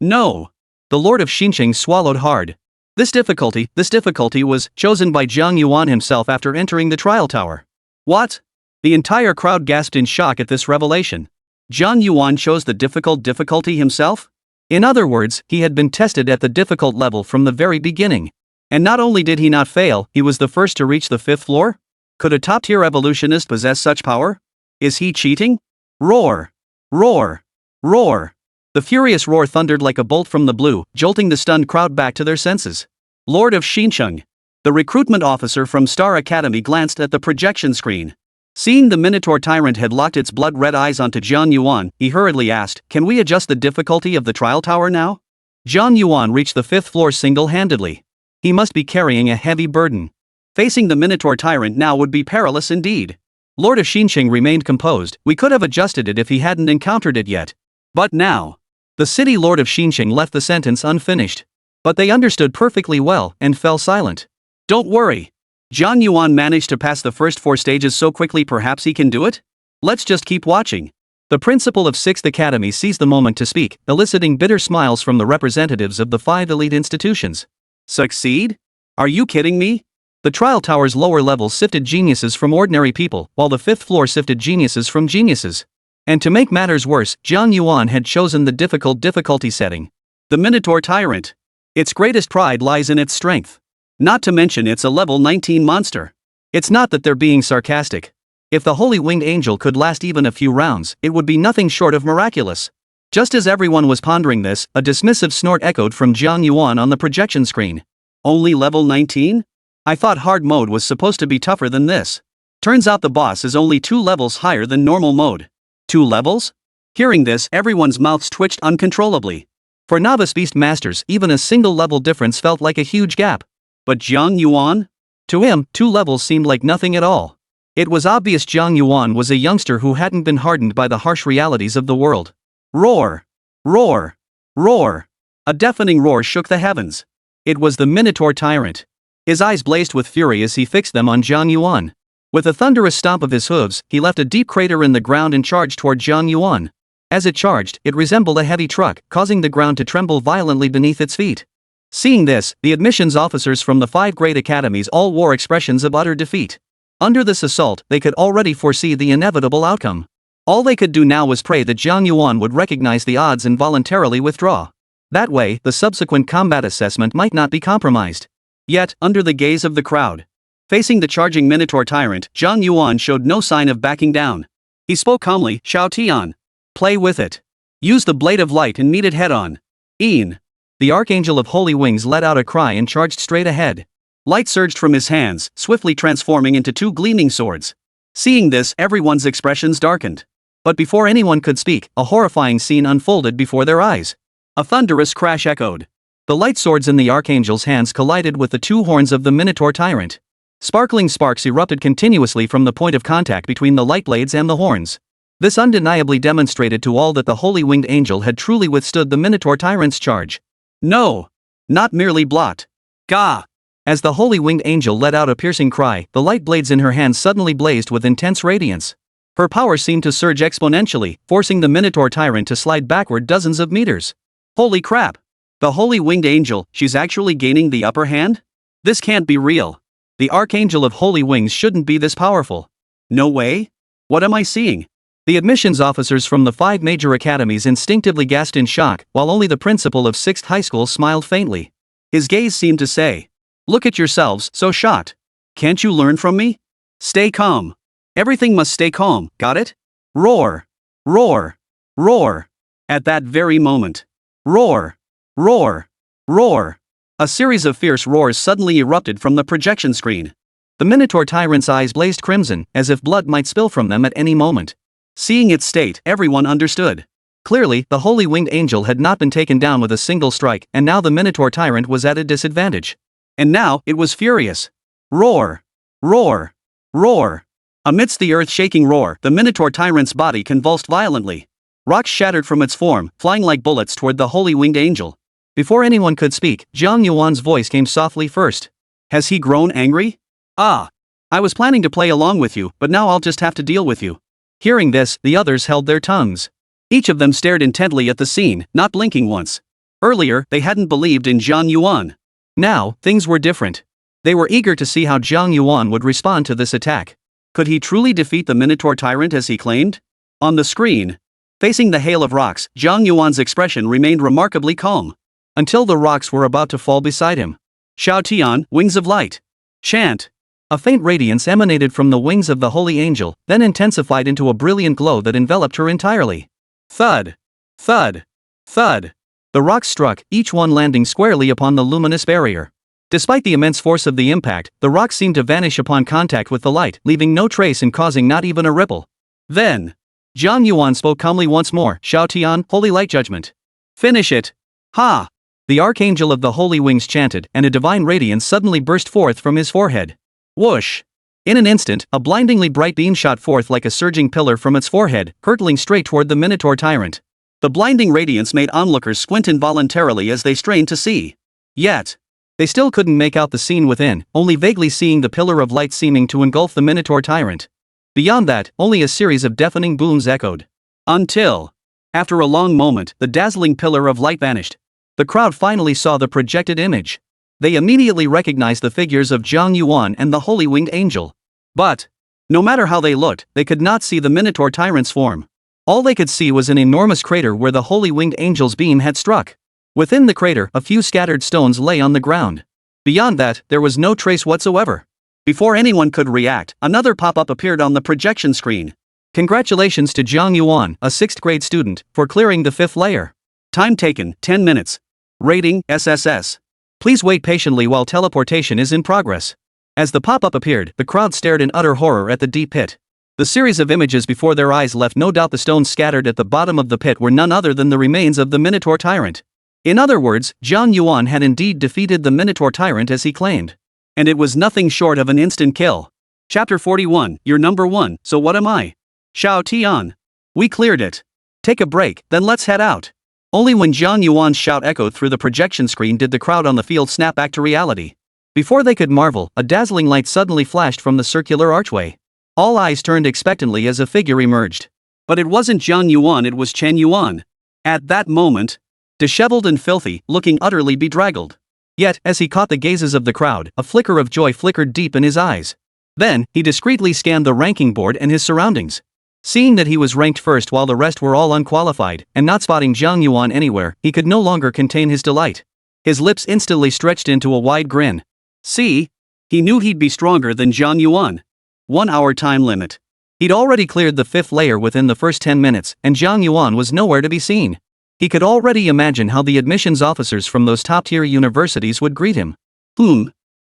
The Lord of Xinqiang swallowed hard. This difficulty was chosen by Jiang Yuan himself after entering the trial tower. What? The entire crowd gasped in shock at this revelation. Jiang Yuan chose the difficulty himself? In other words, he had been tested at the difficult level from the very beginning. And not only did he not fail, he was the first to reach the 5th floor? Could a top-tier evolutionist possess such power? Is he cheating? Roar! Roar! Roar! The furious roar thundered like a bolt from the blue, jolting the stunned crowd back to their senses. Lord of Xinqiang. The recruitment officer from Star Academy glanced at the projection screen. Seeing the Minotaur tyrant had locked its blood-red eyes onto Jiang Yuan, he hurriedly asked, "Can we adjust the difficulty of the trial tower now?" Jiang Yuan reached the 5th floor single-handedly. He must be carrying a heavy burden. Facing the Minotaur tyrant now would be perilous indeed. Lord of Xinqiang remained composed. "We could have adjusted it if he hadn't encountered it yet. But now." The city Lord of Xinqiang left the sentence unfinished. But they understood perfectly well and fell silent. "Don't worry. Jiang Yuan managed to pass the first 4 stages so quickly, perhaps he can do it? Let's just keep watching." The principal of 6th Academy seized the moment to speak, eliciting bitter smiles from the representatives of the 5 elite institutions. Succeed? Are you kidding me? The trial tower's lower levels sifted geniuses from ordinary people, while the 5th floor sifted geniuses from geniuses. And to make matters worse, Jiang Yuan had chosen the difficulty setting. The Minotaur tyrant. Its greatest pride lies in its strength. Not to mention it's a level 19 monster. It's not that they're being sarcastic. If the Holy Winged Angel could last even a few rounds, it would be nothing short of miraculous. Just as everyone was pondering this, a dismissive snort echoed from Jiang Yuan on the projection screen. Only level 19? I thought hard mode was supposed to be tougher than this. Turns out the boss is only 2 levels higher than normal mode. 2 levels? Hearing this, everyone's mouths twitched uncontrollably. For novice beast masters, even a single level difference felt like a huge gap. But Jiang Yuan? To him, 2 levels seemed like nothing at all. It was obvious Jiang Yuan was a youngster who hadn't been hardened by the harsh realities of the world. Roar! Roar! Roar! A deafening roar shook the heavens. It was the Minotaur tyrant. His eyes blazed with fury as he fixed them on Jiang Yuan. With a thunderous stomp of his hooves, he left a deep crater in the ground and charged toward Jiang Yuan. As it charged, it resembled a heavy truck, causing the ground to tremble violently beneath its feet. Seeing this, the admissions officers from the 5 great academies all wore expressions of utter defeat. Under this assault, they could already foresee the inevitable outcome. All they could do now was pray that Jiang Yuan would recognize the odds and voluntarily withdraw. That way, the subsequent combat assessment might not be compromised. Yet, under the gaze of the crowd, facing the charging Minotaur tyrant, Jiang Yuan showed no sign of backing down. He spoke calmly, "Shao Tian. Play with it. Use the blade of light and meet it head-on." Een. The Archangel of Holy Wings let out a cry and charged straight ahead. Light surged from his hands, swiftly transforming into 2 gleaming swords. Seeing this, everyone's expressions darkened. But before anyone could speak, a horrifying scene unfolded before their eyes. A thunderous crash echoed. The light swords in the Archangel's hands collided with the 2 horns of the Minotaur tyrant. Sparkling sparks erupted continuously from the point of contact between the light blades and the horns. This undeniably demonstrated to all that the Holy Winged Angel had truly withstood the Minotaur tyrant's charge. No! Not merely blocked. Gah! As the Holy Winged Angel let out a piercing cry, the light blades in her hands suddenly blazed with intense radiance. Her power seemed to surge exponentially, forcing the Minotaur tyrant to slide backward dozens of meters. Holy crap! The Holy Winged Angel, she's actually gaining the upper hand? This can't be real. The Archangel of Holy Wings shouldn't be this powerful. No way? What am I seeing? The admissions officers from the 5 major academies instinctively gasped in shock, while only the principal of 6th high school smiled faintly. His gaze seemed to say, "Look at yourselves, so shocked. Can't you learn from me? Stay calm. Everything must stay calm, got it? Roar! Roar! Roar!" At that very moment. Roar! Roar! Roar! A series of fierce roars suddenly erupted from the projection screen. The Minotaur tyrant's eyes blazed crimson, as if blood might spill from them at any moment. Seeing its state, everyone understood. Clearly, the Holy Winged Angel had not been taken down with a single strike, and now the Minotaur tyrant was at a disadvantage. And now, it was furious. Roar! Roar! Roar! Amidst the earth-shaking roar, the Minotaur tyrant's body convulsed violently. Rocks shattered from its form, flying like bullets toward the Holy Winged Angel. Before anyone could speak, Jiang Yuan's voice came softly first. Has he grown angry? Ah! I was planning to play along with you, but now I'll just have to deal with you. Hearing this, the others held their tongues. Each of them stared intently at the scene, not blinking once. Earlier, they hadn't believed in Jiang Yuan. Now, things were different. They were eager to see how Jiang Yuan would respond to this attack. Could he truly defeat the Minotaur tyrant as he claimed? On the screen, facing the hail of rocks, Jiang Yuan's expression remained remarkably calm. Until the rocks were about to fall beside him. Shao Tian, wings of light. Chant. A faint radiance emanated from the wings of the holy angel, then intensified into a brilliant glow that enveloped her entirely. Thud. Thud. Thud. The rocks struck, each one landing squarely upon the luminous barrier. Despite the immense force of the impact, the rocks seemed to vanish upon contact with the light, leaving no trace and causing not even a ripple. Then, Jiang Yuan spoke calmly once more. Shao Tian, holy light judgment. Finish it. Ha! The archangel of the holy wings chanted, and a divine radiance suddenly burst forth from his forehead. Whoosh! In an instant, a blindingly bright beam shot forth like a surging pillar from its forehead, hurtling straight toward the Minotaur tyrant. The blinding radiance made onlookers squint involuntarily as they strained to see. Yet, they still couldn't make out the scene within, only vaguely seeing the pillar of light seeming to engulf the Minotaur tyrant. Beyond that, only a series of deafening booms echoed. Until, after a long moment, the dazzling pillar of light vanished. The crowd finally saw the projected image. They immediately recognized the figures of Jiang Yuan and the holy winged angel. But, no matter how they looked, they could not see the Minotaur tyrant's form. All they could see was an enormous crater where the holy winged angel's beam had struck. Within the crater, a few scattered stones lay on the ground. Beyond that, there was no trace whatsoever. Before anyone could react, another pop-up appeared on the projection screen. Congratulations to Jiang Yuan, a 6th grade student, for clearing the 5th layer. Time taken, 10 minutes. Rating, SSS. Please wait patiently while teleportation is in progress. As the pop-up appeared, the crowd stared in utter horror at the deep pit. The series of images before their eyes left no doubt the stones scattered at the bottom of the pit were none other than the remains of the Minotaur tyrant. In other words, Jiang Yuan had indeed defeated the Minotaur tyrant as he claimed. And it was nothing short of an instant kill. Chapter 41, You're number 1, so what am I? Shao Tian. We cleared it. Take a break, then let's head out. Only when Jiang Yuan's shout echoed through the projection screen did the crowd on the field snap back to reality. Before they could marvel, a dazzling light suddenly flashed from the circular archway. All eyes turned expectantly as a figure emerged. But it wasn't Jiang Yuan, it was Chen Yuan. At that moment, disheveled and filthy, looking utterly bedraggled. Yet, as he caught the gazes of the crowd, a flicker of joy flickered deep in his eyes. Then, he discreetly scanned the ranking board and his surroundings. Seeing that he was ranked first while the rest were all unqualified, and not spotting Jiang Yuan anywhere, he could no longer contain his delight. His lips instantly stretched into a wide grin. See? He knew he'd be stronger than Jiang Yuan. 1 hour time limit. He'd already cleared the 5th layer within the first 10 minutes, and Jiang Yuan was nowhere to be seen. He could already imagine how the admissions officers from those top-tier universities would greet him.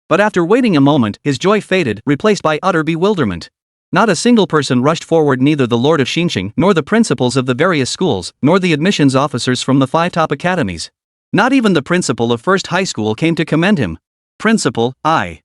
But after waiting a moment, his joy faded, replaced by utter bewilderment. Not a single person rushed forward, neither the Lord of Xinqiang, nor the principals of the various schools, nor the admissions officers from the 5 top academies. Not even the principal of First High School came to commend him. Principal, I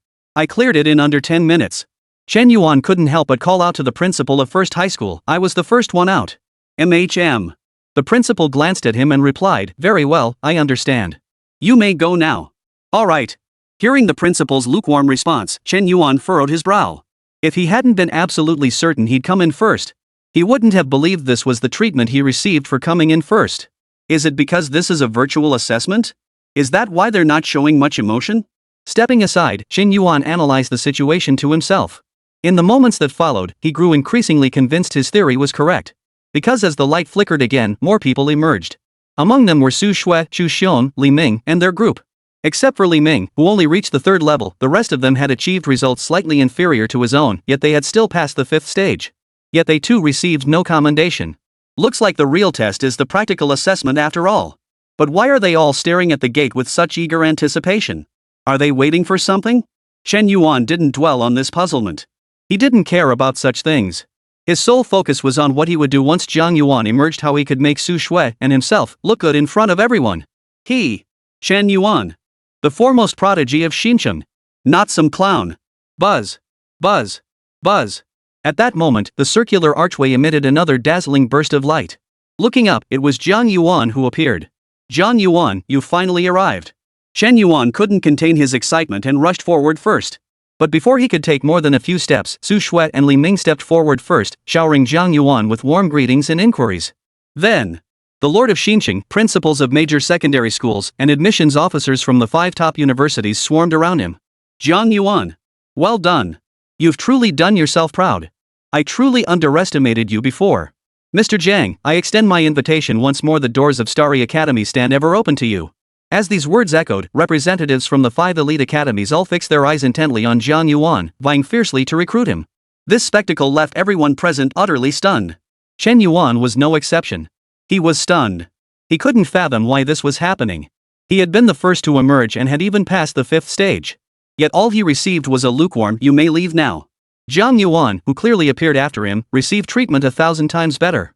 cleared it in under 10 minutes. Chen Yuan couldn't help but call out to the principal of First High School, I was the first one out. MHM. The principal glanced at him and replied, very well, I understand. You may go now. All right. Hearing the principal's lukewarm response, Chen Yuan furrowed his brow. If he hadn't been absolutely certain he'd come in first, he wouldn't have believed this was the treatment he received for coming in first. Is it because this is a virtual assessment? Is that why they're not showing much emotion? Stepping aside, Chen Yuan analyzed the situation to himself. In the moments that followed, he grew increasingly convinced his theory was correct. Because as the light flickered again, more people emerged. Among them were Su Shui, Chu Xiong, Li Ming, and their group. Except for Li Ming, who only reached the 3rd level, the rest of them had achieved results slightly inferior to his own, yet they had still passed the 5th stage. Yet they too received no commendation. Looks like the real test is the practical assessment after all. But why are they all staring at the gate with such eager anticipation? Are they waiting for something? Chen Yuan didn't dwell on this puzzlement. He didn't care about such things. His sole focus was on what he would do once Jiang Yuan emerged, how he could make Su Shui and himself look good in front of everyone. He, Chen Yuan, the foremost prodigy of Xinqiang. Not some clown. Buzz. Buzz. Buzz. At that moment, the circular archway emitted another dazzling burst of light. Looking up, it was Jiang Yuan who appeared. Jiang Yuan, you finally arrived. Chen Yuan couldn't contain his excitement and rushed forward first. But before he could take more than a few steps, Su Shui and Li Ming stepped forward first, showering Jiang Yuan with warm greetings and inquiries. Then, The Lord of Xinqiang, principals of major secondary schools, and admissions officers from the 5 top universities swarmed around him. Jiang Yuan. Well done. You've truly done yourself proud. I truly underestimated you before. Mr. Jiang, I extend my invitation once more. The doors of Starry Academy stand ever open to you. As these words echoed, representatives from the 5 elite academies all fixed their eyes intently on Jiang Yuan, vying fiercely to recruit him. This spectacle left everyone present utterly stunned. Chen Yuan was no exception. He was stunned. He couldn't fathom why this was happening. He had been the first to emerge and had even passed the 5th stage. Yet all he received was a lukewarm, "You may leave now." Jiang Yuan, who clearly appeared after him, received treatment 1,000 times better.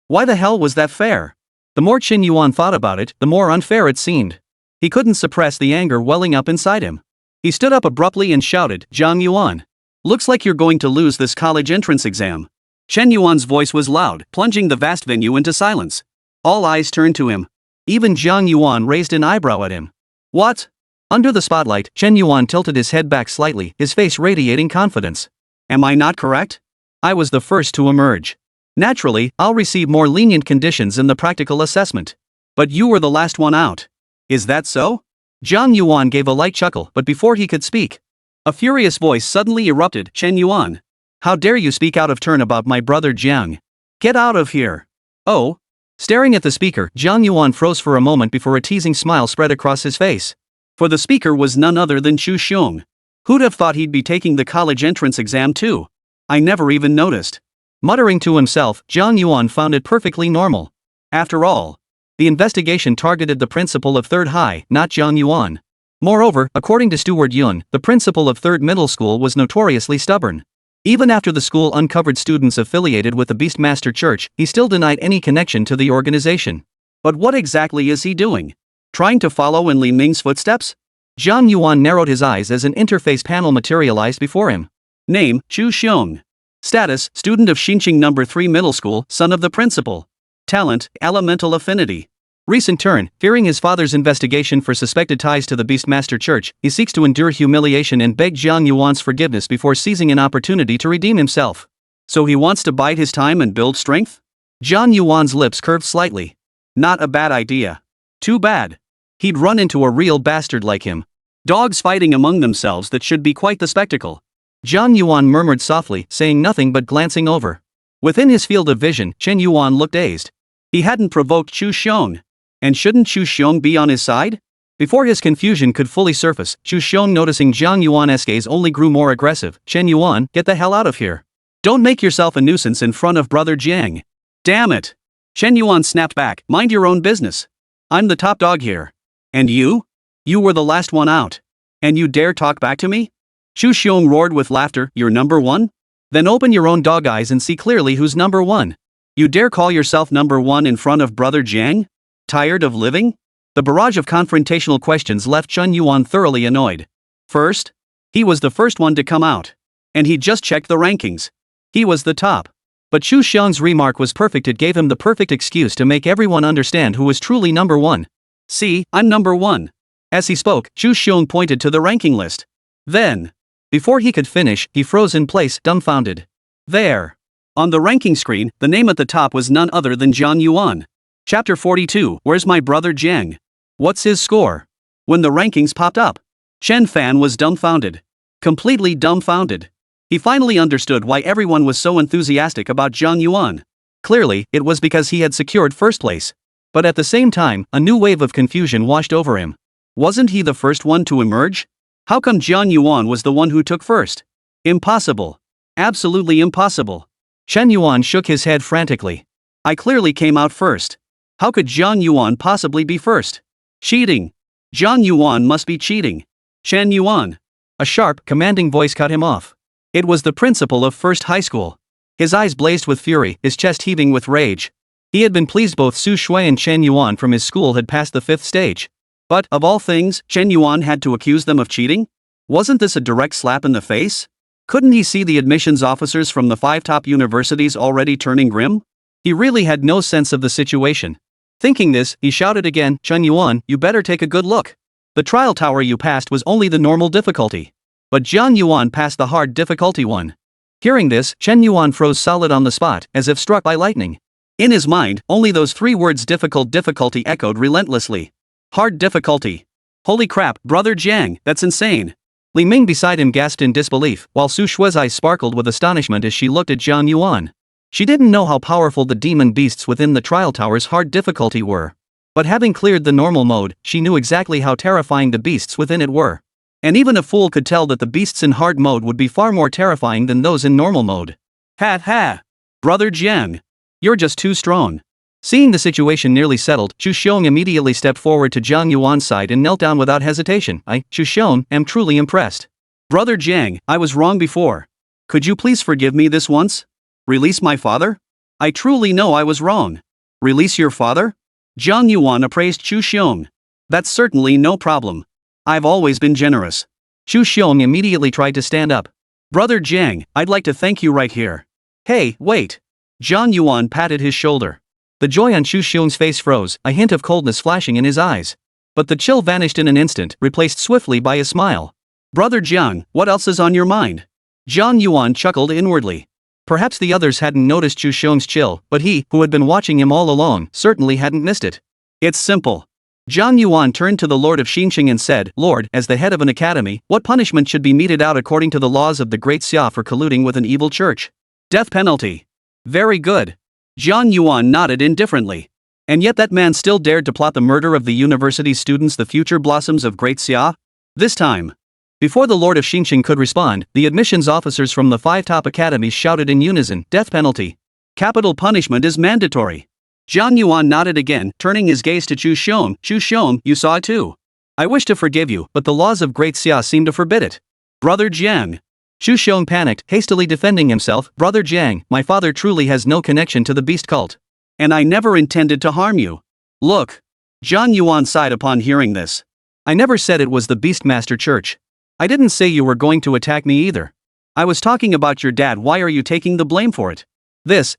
Why the hell was that fair? The more Chen Yuan thought about it, the more unfair it seemed. He couldn't suppress the anger welling up inside him. He stood up abruptly and shouted, "Jiang Yuan. Looks like you're going to lose this college entrance exam." Chen Yuan's voice was loud, plunging the vast venue into silence. All eyes turned to him. Even Jiang Yuan raised an eyebrow at him. What? Under the spotlight, Chen Yuan tilted his head back slightly, his face radiating confidence. Am I not correct? I was the first to emerge. Naturally, I'll receive more lenient conditions in the practical assessment. But you were the last one out. Is that so? Jiang Yuan gave a light chuckle, but before he could speak, a furious voice suddenly erupted. Chen Yuan. How dare you speak out of turn about my brother Jiang? Get out of here. Oh. Staring at the speaker, Jiang Yuan froze for a moment before a teasing smile spread across his face. For the speaker was none other than Chu Xiong. Who'd have thought he'd be taking the college entrance exam too? I never even noticed. Muttering to himself, Jiang Yuan found it perfectly normal. After all, the investigation targeted the principal of 3rd High, not Jiang Yuan. Moreover, according to Steward Yun, the principal of 3rd Middle School was notoriously stubborn. Even after the school uncovered students affiliated with the Beastmaster Church, he still denied any connection to the organization. But what exactly is he doing? Trying to follow in Li Ming's footsteps? Jiang Yuan narrowed his eyes as an interface panel materialized before him. Name, Chu Xiong. Status, student of Xinqiang No. 3 Middle School, son of the principal. Talent, elemental affinity. Recent turn, fearing his father's investigation for suspected ties to the Beastmaster Church, he seeks to endure humiliation and beg Jiang Yuan's forgiveness before seizing an opportunity to redeem himself. So he wants to bide his time and build strength? Jiang Yuan's lips curved slightly. Not a bad idea. Too bad. He'd run into a real bastard like him. Dogs fighting among themselves, that should be quite the spectacle. Jiang Yuan murmured softly, saying nothing but glancing over. Within his field of vision, Chen Yuan looked dazed. He hadn't provoked Chu Xiong. And shouldn't Chu Xiong be on his side? Before his confusion could fully surface, Chu Xiong, noticing Jiang Yuan's gaze, only grew more aggressive. Chen Yuan, get the hell out of here. Don't make yourself a nuisance in front of brother Jiang. Damn it. Chen Yuan snapped back, mind your own business. I'm the top dog here. And you? You were the last one out. And you dare talk back to me? Chu Xiong roared with laughter, you're number 1? Then open your own dog eyes and see clearly who's number 1. You dare call yourself number 1 in front of brother Jiang? Tired of living? The barrage of confrontational questions left Chen Yuan thoroughly annoyed. First? He was the first one to come out. And he just checked the rankings. He was the top. But Chu Xiong's remark was perfect. It gave him the perfect excuse to make everyone understand who was truly number 1. See, I'm number 1. As he spoke, Chu Xiong pointed to the ranking list. Then, before he could finish, he froze in place, dumbfounded. There. On the ranking screen, the name at the top was none other than Jiang Yuan. Chapter 42, Where's my brother Jiang? What's his score? When the rankings popped up, Chen Fan was dumbfounded. Completely dumbfounded. He finally understood why everyone was so enthusiastic about Jiang Yuan. Clearly, it was because he had secured first place. But at the same time, a new wave of confusion washed over him. Wasn't he the first one to emerge? How come Jiang Yuan was the one who took first? Impossible. Absolutely impossible. Chen Yuan shook his head frantically. I clearly came out first. How could Jiang Yuan possibly be first? Cheating. Jiang Yuan must be cheating. Chen Yuan. A sharp, commanding voice cut him off. It was the principal of First High School. His eyes blazed with fury, his chest heaving with rage. He had been pleased both Su Shui and Chen Yuan from his school had passed the 5th stage. But, of all things, Chen Yuan had to accuse them of cheating? Wasn't this a direct slap in the face? Couldn't he see the admissions officers from the 5 top universities already turning grim? He really had no sense of the situation. Thinking this, he shouted again, Chen Yuan, you better take a good look. The trial tower you passed was only the normal difficulty. But Jiang Yuan passed the hard difficulty one. Hearing this, Chen Yuan froze solid on the spot, as if struck by lightning. In his mind, only those 3 words difficulty echoed relentlessly. Hard difficulty. Holy crap, brother Jiang, that's insane. Li Ming beside him gasped in disbelief, while Su Shue's eyes sparkled with astonishment as she looked at Jiang Yuan. She didn't know how powerful the demon beasts within the trial tower's hard difficulty were. But having cleared the normal mode, she knew exactly how terrifying the beasts within it were. And even a fool could tell that the beasts in hard mode would be far more terrifying than those in normal mode. Ha ha! Brother Jiang, you're just too strong. Seeing the situation nearly settled, Chu Xiong immediately stepped forward to Jiang Yuan's side and knelt down without hesitation. I, Chu Xiong, am truly impressed. Brother Jiang, I was wrong before. Could you please forgive me this once? Release my father? I truly know I was wrong. Release your father? Jiang Yuan appraised Chu Xiong. That's certainly no problem. I've always been generous. Chu Xiong immediately tried to stand up. Brother Jiang, I'd like to thank you right here. Hey, wait. Jiang Yuan patted his shoulder. The joy on Chu Xiong's face froze, a hint of coldness flashing in his eyes. But the chill vanished in an instant, replaced swiftly by a smile. Brother Jiang, what else is on your mind? Jiang Yuan chuckled inwardly. Perhaps the others hadn't noticed Chu Xiong's chill, but he, who had been watching him all along, certainly hadn't missed it. It's simple. Jiang Yuan turned to the Lord of Xinqing and said, Lord, as the head of an academy, what punishment should be meted out according to the laws of the Great Xia for colluding with an evil church? Death penalty. Very good. Jiang Yuan nodded indifferently. And yet that man still dared to plot the murder of the university's students, the future blossoms of Great Xia? This time. Before the Lord of Xinqing could respond, the admissions officers from the 5 top academies shouted in unison, death penalty. Capital punishment is mandatory. Jiang Yuan nodded again, turning his gaze to Chu Xiong. Chu Xiong, you saw it too. I wish to forgive you, but the laws of Great Xia seem to forbid it. Brother Jiang. Chu Xiong panicked, hastily defending himself. Brother Jiang, my father truly has no connection to the beast cult. And I never intended to harm you. Look. Jiang Yuan sighed upon hearing this. I never said it was the Beastmaster Church. I didn't say you were going to attack me either. I was talking about your dad. Why are you taking the blame for it?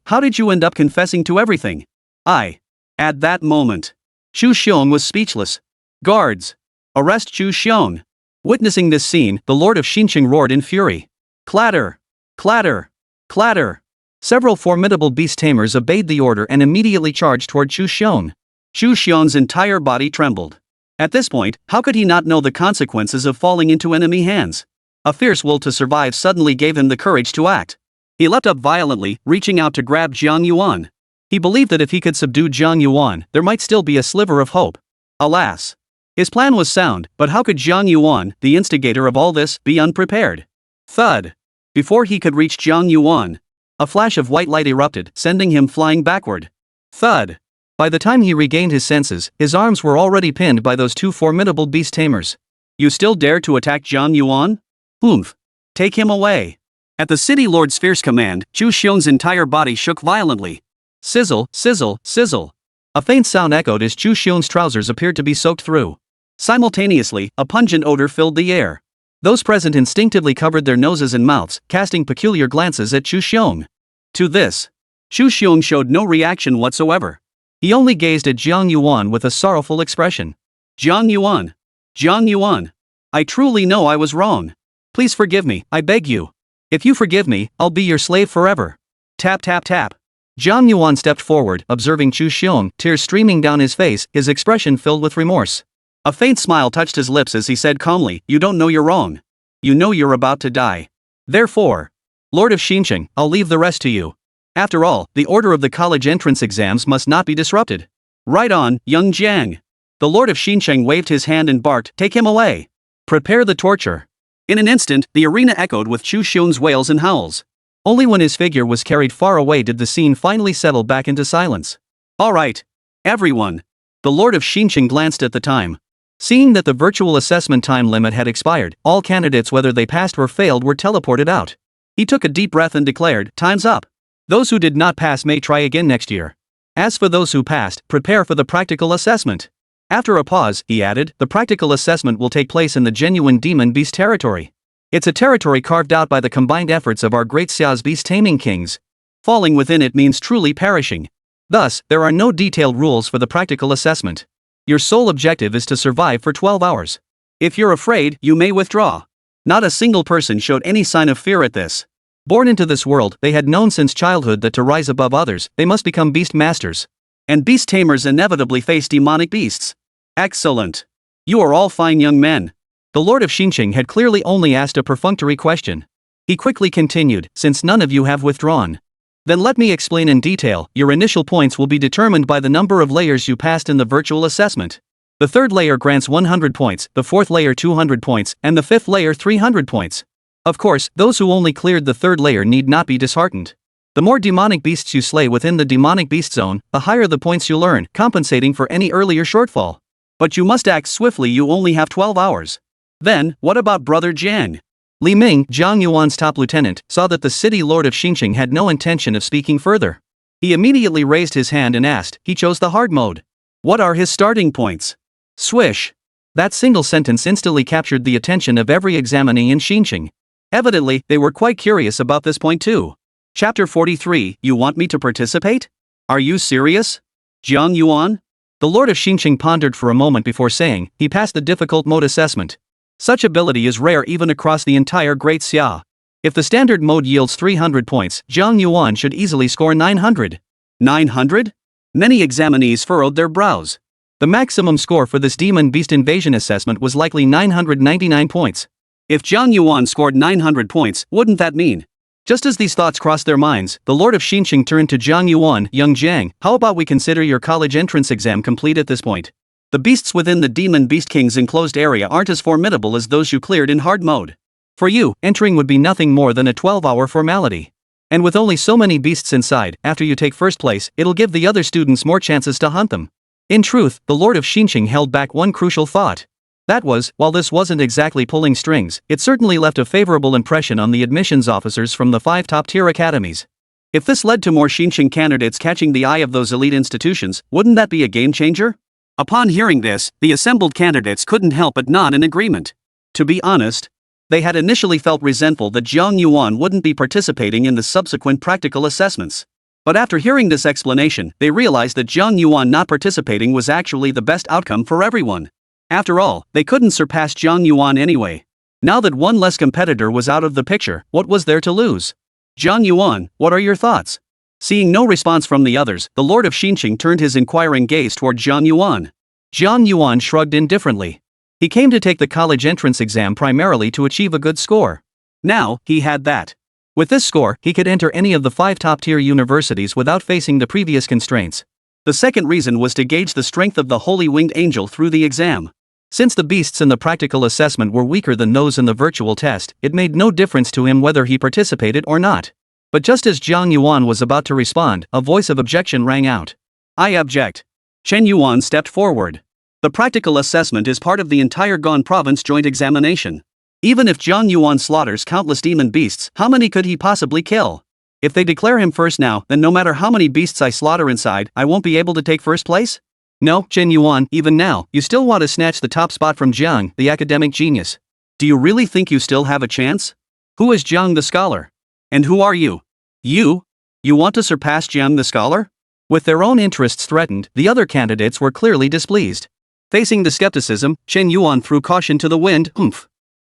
How did you end up confessing to everything? At that moment, Chu Xiong was speechless. Guards! Arrest Chu Xiong! Witnessing this scene, the Lord of Xinqing roared in fury. Clatter! Clatter! Clatter! Several formidable beast tamers obeyed the order and immediately charged toward Chu Xiong. Chu Xiong's entire body trembled. At this point, how could he not know the consequences of falling into enemy hands? A fierce will to survive suddenly gave him the courage to act. He leapt up violently, reaching out to grab Jiang Yuan. He believed that if he could subdue Jiang Yuan, there might still be a sliver of hope. Alas! His plan was sound, but how could Jiang Yuan, the instigator of all this, be unprepared? Thud! Before he could reach Jiang Yuan, a flash of white light erupted, sending him flying backward. Thud! By the time he regained his senses, his arms were already pinned by those 2 formidable beast tamers. You still dare to attack Jiang Yuan? Oomph! Take him away! At the city lord's fierce command, Chu Xiong's entire body shook violently. Sizzle, sizzle, sizzle. A faint sound echoed as Chu Xiong's trousers appeared to be soaked through. Simultaneously, a pungent odor filled the air. Those present instinctively covered their noses and mouths, casting peculiar glances at Chu Xiong. To this, Chu Xiong showed no reaction whatsoever. He only gazed at Jiang Yuan with a sorrowful expression. Jiang Yuan! Jiang Yuan! I truly know I was wrong. Please forgive me, I beg you. If you forgive me, I'll be your slave forever. Tap tap tap. Jiang Yuan stepped forward, observing Chu Xiong, tears streaming down his face, his expression filled with remorse. A faint smile touched his lips as he said calmly, You don't know you're wrong. You know you're about to die. Therefore, Lord of Xinqing, I'll leave the rest to you. After all, the order of the college entrance exams must not be disrupted. Right on, young Jiang. The Lord of Xinqing waved his hand and barked, Take him away. Prepare the torture. In an instant, the arena echoed with Chu Xiong's wails and howls. Only when his figure was carried far away did the scene finally settle back into silence. All right. Everyone. The Lord of Xinqing glanced at the time. Seeing that the virtual assessment time limit had expired, all candidates whether they passed or failed were teleported out. He took a deep breath and declared, Time's up. Those who did not pass may try again next year. As for those who passed, prepare for the practical assessment. After a pause, he added, the practical assessment will take place in the genuine demon beast territory. It's a territory carved out by the combined efforts of our Great Xia's beast-taming kings. Falling within it means truly perishing. Thus, there are no detailed rules for the practical assessment. Your sole objective is to survive for 12 hours. If you're afraid, you may withdraw. Not a single person showed any sign of fear at this. Born into this world, they had known since childhood that to rise above others, they must become beast masters. And beast tamers inevitably face demonic beasts. Excellent. You are all fine young men. The Lord of Xinqing had clearly only asked a perfunctory question. He quickly continued, since none of you have withdrawn. Then let me explain in detail. Your initial points will be determined by the number of layers you passed in the virtual assessment. The third layer grants 100 points, the fourth layer 200 points, and the fifth layer 300 points. Of course, those who only cleared the third layer need not be disheartened. The more demonic beasts you slay within the demonic beast zone, the higher the points you'll earn, compensating for any earlier shortfall. But you must act swiftly, you only have 12 hours. Then, what about Brother Jiang? Li Ming, Jiang Yuan's top lieutenant, saw that the city lord of Xinqing had no intention of speaking further. He immediately raised his hand and asked. He chose the hard mode. What are his starting points? Swish. That single sentence instantly captured the attention of every examinee in Xinqing. Evidently, they were quite curious about this point too. Chapter 43, you want me to participate? Are you serious? Jiang Yuan? The Lord of Xinqing pondered for a moment before saying, he passed the difficult mode assessment. Such ability is rare even across the entire Great Xia. If the standard mode yields 300 points, Jiang Yuan should easily score 900. 900? Many examinees furrowed their brows. The maximum score for this demon beast invasion assessment was likely 999 points. If Jiang Yuan scored 900 points, wouldn't that mean? Just as these thoughts crossed their minds, the Lord of Xinqing turned to Jiang Yuan. Young Jiang, how about we consider your college entrance exam complete at this point? The beasts within the Demon Beast King's enclosed area aren't as formidable as those you cleared in hard mode. For you, entering would be nothing more than a 12-hour formality. And with only so many beasts inside, after you take first place, it'll give the other students more chances to hunt them. In truth, the Lord of Xinqing held back one crucial thought. That was, while this wasn't exactly pulling strings, it certainly left a favorable impression on the admissions officers from the 5 top-tier academies. If this led to more Xinqing candidates catching the eye of those elite institutions, wouldn't that be a game-changer? Upon hearing this, the assembled candidates couldn't help but nod in agreement. To be honest, they had initially felt resentful that Jiang Yuan wouldn't be participating in the subsequent practical assessments. But after hearing this explanation, they realized that Jiang Yuan not participating was actually the best outcome for everyone. After all, they couldn't surpass Jiang Yuan anyway. Now that one less competitor was out of the picture, what was there to lose? Jiang Yuan, what are your thoughts? Seeing no response from the others, the Lord of Xinqing turned his inquiring gaze toward Jiang Yuan. Jiang Yuan shrugged indifferently. He came to take the college entrance exam primarily to achieve a good score. Now, he had that. With this score, he could enter any of the 5 top-tier universities without facing the previous constraints. The second reason was to gauge the strength of the Holy Winged Angel through the exam. Since the beasts in the practical assessment were weaker than those in the virtual test, it made no difference to him whether he participated or not. But just as Jiang Yuan was about to respond, a voice of objection rang out. I object. Chen Yuan stepped forward. The practical assessment is part of the entire Gan province joint examination. Even if Jiang Yuan slaughters countless demon beasts, how many could he possibly kill? If they declare him first now, then no matter how many beasts I slaughter inside, I won't be able to take first place? No, Chen Yuan, even now, you still want to snatch the top spot from Jiang, the academic genius. Do you really think you still have a chance? Who is Jiang the scholar? And who are you? You? You want to surpass Jiang the scholar? With their own interests threatened, the other candidates were clearly displeased. Facing the skepticism, Chen Yuan threw caution to the wind.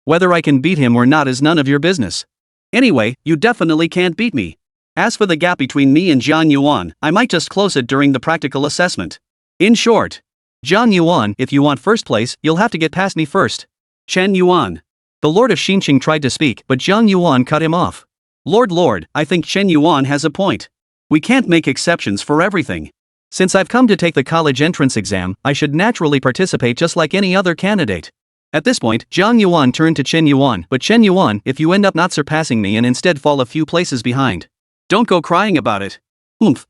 Whether I can beat him or not is none of your business. Anyway, you definitely can't beat me. As for the gap between me and Jiang Yuan, I might just close it during the practical assessment. In short, Jiang Yuan, if you want first place, you'll have to get past me first. Chen Yuan. The Lord of Xinqing tried to speak, but Jiang Yuan cut him off. Lord, I think Chen Yuan has a point. We can't make exceptions for everything. Since I've come to take the college entrance exam, I should naturally participate just like any other candidate. At this point, Jiang Yuan turned to Chen Yuan. But Chen Yuan, if you end up not surpassing me and instead fall a few places behind, don't go crying about it.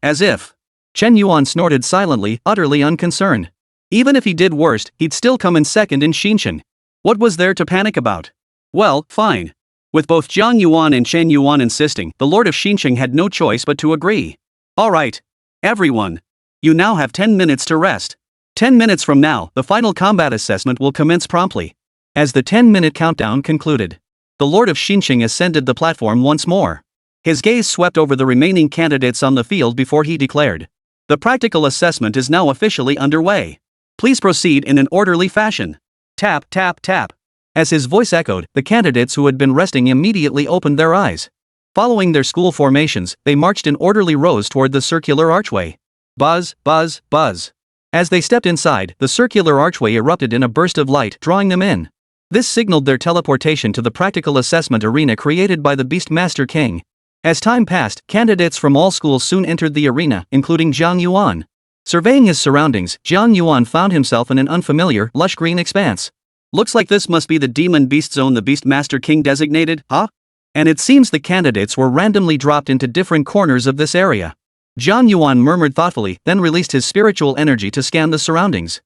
As if. Chen Yuan snorted silently, utterly unconcerned. Even if he did worst, he'd still come in second in Xinqiang. What was there to panic about? Well, fine. With both Jiang Yuan and Chen Yuan insisting, the Lord of Xinqiang had no choice but to agree. Alright. Everyone. You now have 10 minutes to rest. 10 minutes from now, the final combat assessment will commence promptly. As the 10-minute countdown concluded, the Lord of Xinqiang ascended the platform once more. His gaze swept over the remaining candidates on the field before he declared. The practical assessment is now officially underway. Please proceed in an orderly fashion. Tap, tap, tap. As his voice echoed, the candidates who had been resting immediately opened their eyes. Following their school formations, they marched in orderly rows toward the circular archway. Buzz, buzz, buzz. As they stepped inside, the circular archway erupted in a burst of light, drawing them in. This signaled their teleportation to the practical assessment arena created by the Beastmaster King. As time passed, candidates from all schools soon entered the arena, including Jiang Yuan. Surveying his surroundings, Jiang Yuan found himself in an unfamiliar, lush green expanse. Looks like this must be the Demon Beast Zone the Beastmaster King designated, huh? And it seems the candidates were randomly dropped into different corners of this area. Jiang Yuan murmured thoughtfully, then released his spiritual energy to scan the surroundings.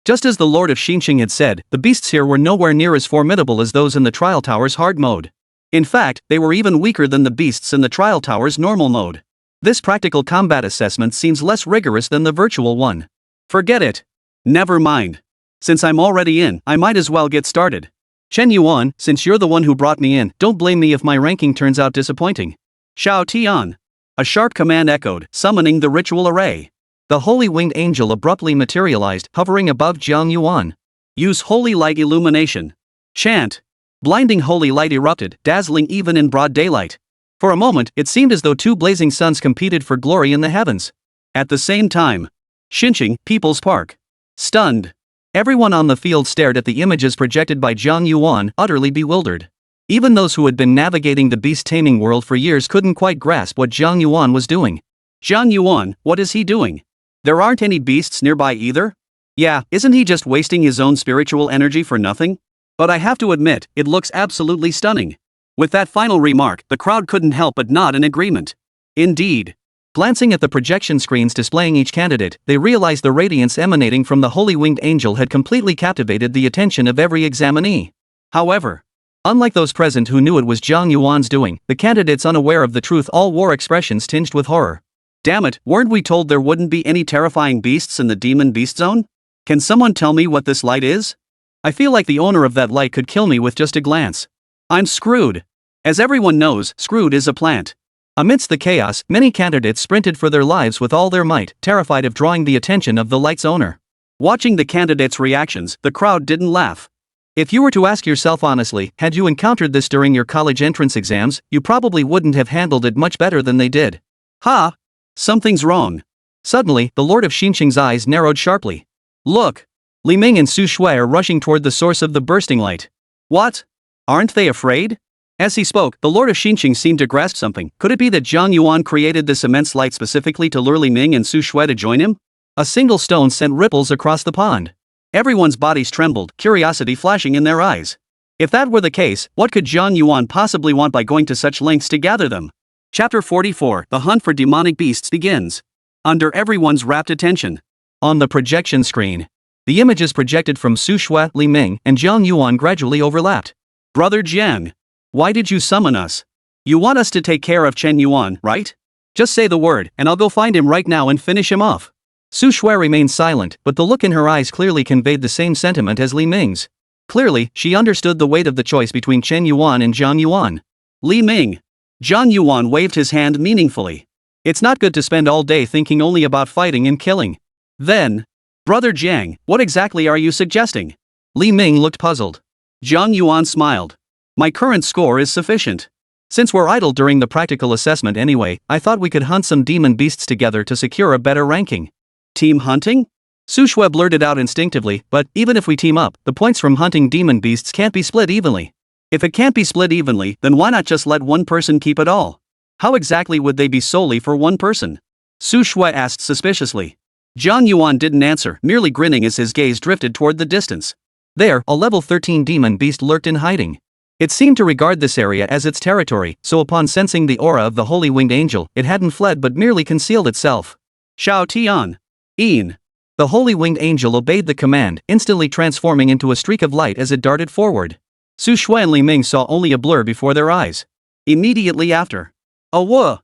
Just as the Lord of Xinqing had said, the beasts here were nowhere near as formidable as those in the Trial Tower's hard mode. In fact, they were even weaker than the beasts in the Trial Tower's normal mode. This practical combat assessment seems less rigorous than the virtual one. Forget it. Never mind. Since I'm already in, I might as well get started. Chen Yuan, since you're the one who brought me in, don't blame me if my ranking turns out disappointing. Shao Tian. A sharp command echoed, summoning the ritual array. The holy winged angel abruptly materialized, hovering above Jiang Yuan. Use holy light illumination. Chant. Blinding holy light erupted, dazzling even in broad daylight. For a moment, it seemed as though two blazing suns competed for glory in the heavens. At the same time, Xinqing, People's Park. Stunned. Everyone on the field stared at the images projected by Jiang Yuan, utterly bewildered. Even those who had been navigating the beast-taming world for years couldn't quite grasp what Jiang Yuan was doing. Jiang Yuan, what is he doing? There aren't any beasts nearby either? Yeah, isn't he just wasting his own spiritual energy for nothing? But I have to admit, it looks absolutely stunning. With that final remark, the crowd couldn't help but nod in agreement. Indeed. Glancing at the projection screens displaying each candidate, they realized the radiance emanating from the holy winged angel had completely captivated the attention of every examinee. However, unlike those present who knew it was Jiang Yuan's doing, the candidates unaware of the truth all wore expressions tinged with horror. Damn it, weren't we told there wouldn't be any terrifying beasts in the Demon Beast Zone? Can someone tell me what this light is? I feel like the owner of that light could kill me with just a glance. I'm screwed. As everyone knows, screwed is a plant. Amidst the chaos, many candidates sprinted for their lives with all their might, terrified of drawing the attention of the light's owner. Watching the candidates' reactions, the crowd didn't laugh. If you were to ask yourself honestly, had you encountered this during your college entrance exams, you probably wouldn't have handled it much better than they did. Ha! Something's wrong. Suddenly, the Lord of Xinqing's eyes narrowed sharply. Look! Li Ming and Su Shui are rushing toward the source of the bursting light. What? Aren't they afraid? As he spoke, the Lord of Xinqing seemed to grasp something. Could it be that Jiang Yuan created this immense light specifically to lure Li Ming and Su Shui to join him? A single stone sent ripples across the pond. Everyone's bodies trembled, curiosity flashing in their eyes. If that were the case, what could Jiang Yuan possibly want by going to such lengths to gather them? Chapter 44, The Hunt for Demonic Beasts begins. Under everyone's rapt attention. On the projection screen, the images projected from Su Shui, Li Ming, and Jiang Yuan gradually overlapped. Brother Jiang. Why did you summon us? You want us to take care of Chen Yuan, right? Just say the word, and I'll go find him right now and finish him off. Su Shui remained silent, but the look in her eyes clearly conveyed the same sentiment as Li Ming's. Clearly, she understood the weight of the choice between Chen Yuan and Jiang Yuan. Li Ming. Jiang Yuan waved his hand meaningfully. It's not good to spend all day thinking only about fighting and killing. Then, Brother Jiang, what exactly are you suggesting? Li Ming looked puzzled. Jiang Yuan smiled. My current score is sufficient. Since we're idle during the practical assessment anyway, I thought we could hunt some demon beasts together to secure a better ranking. Team hunting? Su Shui blurted out instinctively, but even if we team up, the points from hunting demon beasts can't be split evenly. If it can't be split evenly, then why not just let one person keep it all? How exactly would they be solely for one person? Su Shui asked suspiciously. Jiang Yuan didn't answer, merely grinning as his gaze drifted toward the distance. There, a level 13 demon beast lurked in hiding. It seemed to regard this area as its territory, so upon sensing the aura of the holy winged angel, it hadn't fled but merely concealed itself. Shao Tian. Yin. The holy winged angel obeyed the command, instantly transforming into a streak of light as it darted forward. Su Shui and Li Ming saw only a blur before their eyes. Immediately after, a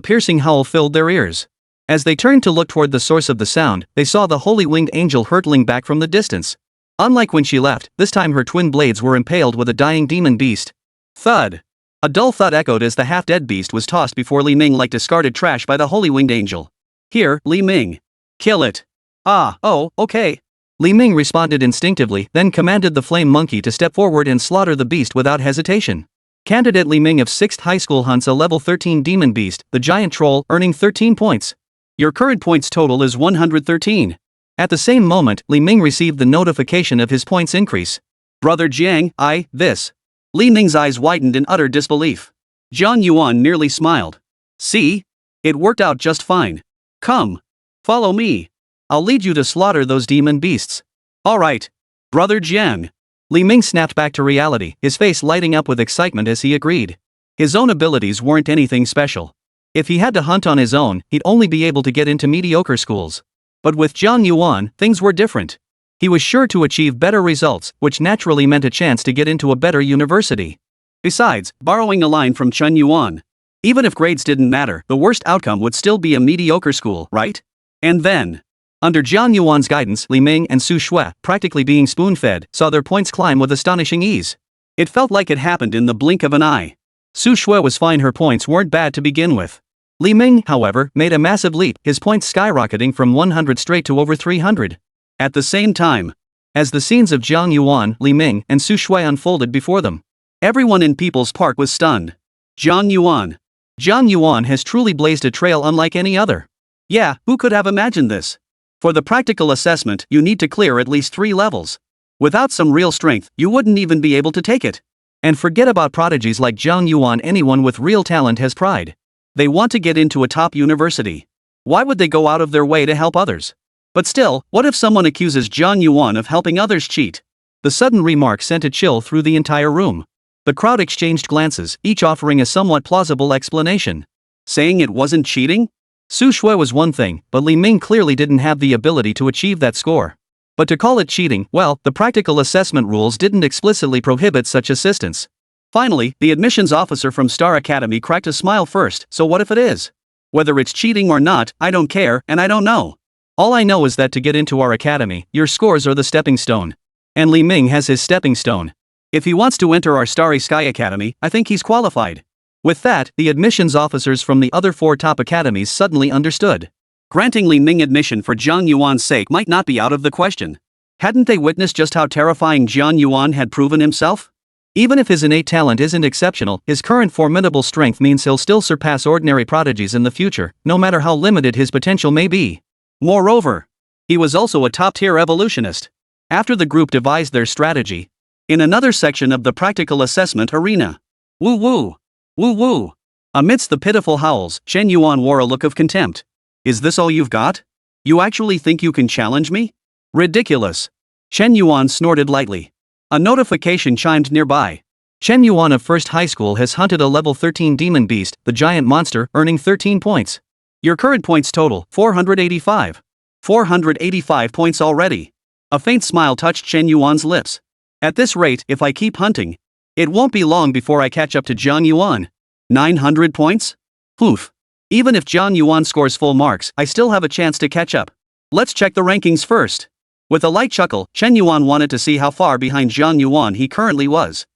piercing howl filled their ears. As they turned to look toward the source of the sound, they saw the holy winged angel hurtling back from the distance. Unlike when she left, this time her twin blades were impaled with a dying demon beast. Thud. A dull thud echoed as the half-dead beast was tossed before Li Ming like discarded trash by the holy winged angel. Here, Li Ming. Kill it. Okay. Li Ming responded instinctively, then commanded the flame monkey to step forward and slaughter the beast without hesitation. Candidate Li Ming of 6th High School hunts a level 13 demon beast, the giant troll, earning 13 points. Your current points total is 113. At the same moment, Li Ming received the notification of his points increase. Brother Jiang, this. Li Ming's eyes widened in utter disbelief. Jiang Yuan nearly smiled. See? It worked out just fine. Come. Follow me. I'll lead you to slaughter those demon beasts. Alright. Brother Jiang. Li Ming snapped back to reality, his face lighting up with excitement as he agreed. His own abilities weren't anything special. If he had to hunt on his own, he'd only be able to get into mediocre schools. But with Jiang Yuan, things were different. He was sure to achieve better results, which naturally meant a chance to get into a better university. Besides, borrowing a line from Jiang Yuan, even if grades didn't matter, the worst outcome would still be a mediocre school, right? And then, under Jiang Yuan's guidance, Li Ming and Su Shui, practically being spoon-fed, saw their points climb with astonishing ease. It felt like it happened in the blink of an eye. Su Shui was fine, her points weren't bad to begin with. Li Ming, however, made a massive leap, his points skyrocketing from 100 straight to over 300. At the same time, as the scenes of Jiang Yuan, Li Ming, and Su Shui unfolded before them, everyone in People's Park was stunned. Jiang Yuan. Jiang Yuan has truly blazed a trail unlike any other. Yeah, who could have imagined this? For the practical assessment, you need to clear at least 3 levels. Without some real strength, you wouldn't even be able to take it. And forget about prodigies like Jiang Yuan, anyone with real talent has pride. They want to get into a top university. Why would they go out of their way to help others? But still, what if someone accuses Jiang Yuan of helping others cheat? The sudden remark sent a chill through the entire room. The crowd exchanged glances, each offering a somewhat plausible explanation. Saying it wasn't cheating? Su Shui was one thing, but Li Ming clearly didn't have the ability to achieve that score. But to call it cheating, well, the practical assessment rules didn't explicitly prohibit such assistance. Finally, the admissions officer from Star Academy cracked a smile first. So what if it is? Whether it's cheating or not, I don't care, and I don't know. All I know is that to get into our academy, your scores are the stepping stone. And Li Ming has his stepping stone. If he wants to enter our Starry Sky Academy, I think he's qualified. With that, the admissions officers from the other 4 top academies suddenly understood. Granting Li Ming admission for Jiang Yuan's sake might not be out of the question. Hadn't they witnessed just how terrifying Jiang Yuan had proven himself? Even if his innate talent isn't exceptional, his current formidable strength means he'll still surpass ordinary prodigies in the future, no matter how limited his potential may be. Moreover, he was also a top-tier evolutionist. After the group devised their strategy, in another section of the practical assessment arena, woo-woo, woo-woo. Amidst the pitiful howls, Jiang Yuan wore a look of contempt. Is this all you've got? You actually think you can challenge me? Ridiculous. Jiang Yuan snorted lightly. A notification chimed nearby. Jiang Yuan of 1st High School has hunted a level 13 demon beast, the giant monster, earning 13 points. Your current points total, 485. 485 points already. A faint smile touched Jiang Yuan's lips. At this rate, if I keep hunting, it won't be long before I catch up to Jiang Yuan. 900 points? Poof. Even if Jiang Yuan scores full marks, I still have a chance to catch up. Let's check the rankings first. With a light chuckle, Jiang Yuan wanted to see how far behind Jiang Yuan he currently was.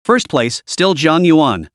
First place, still Jiang Yuan.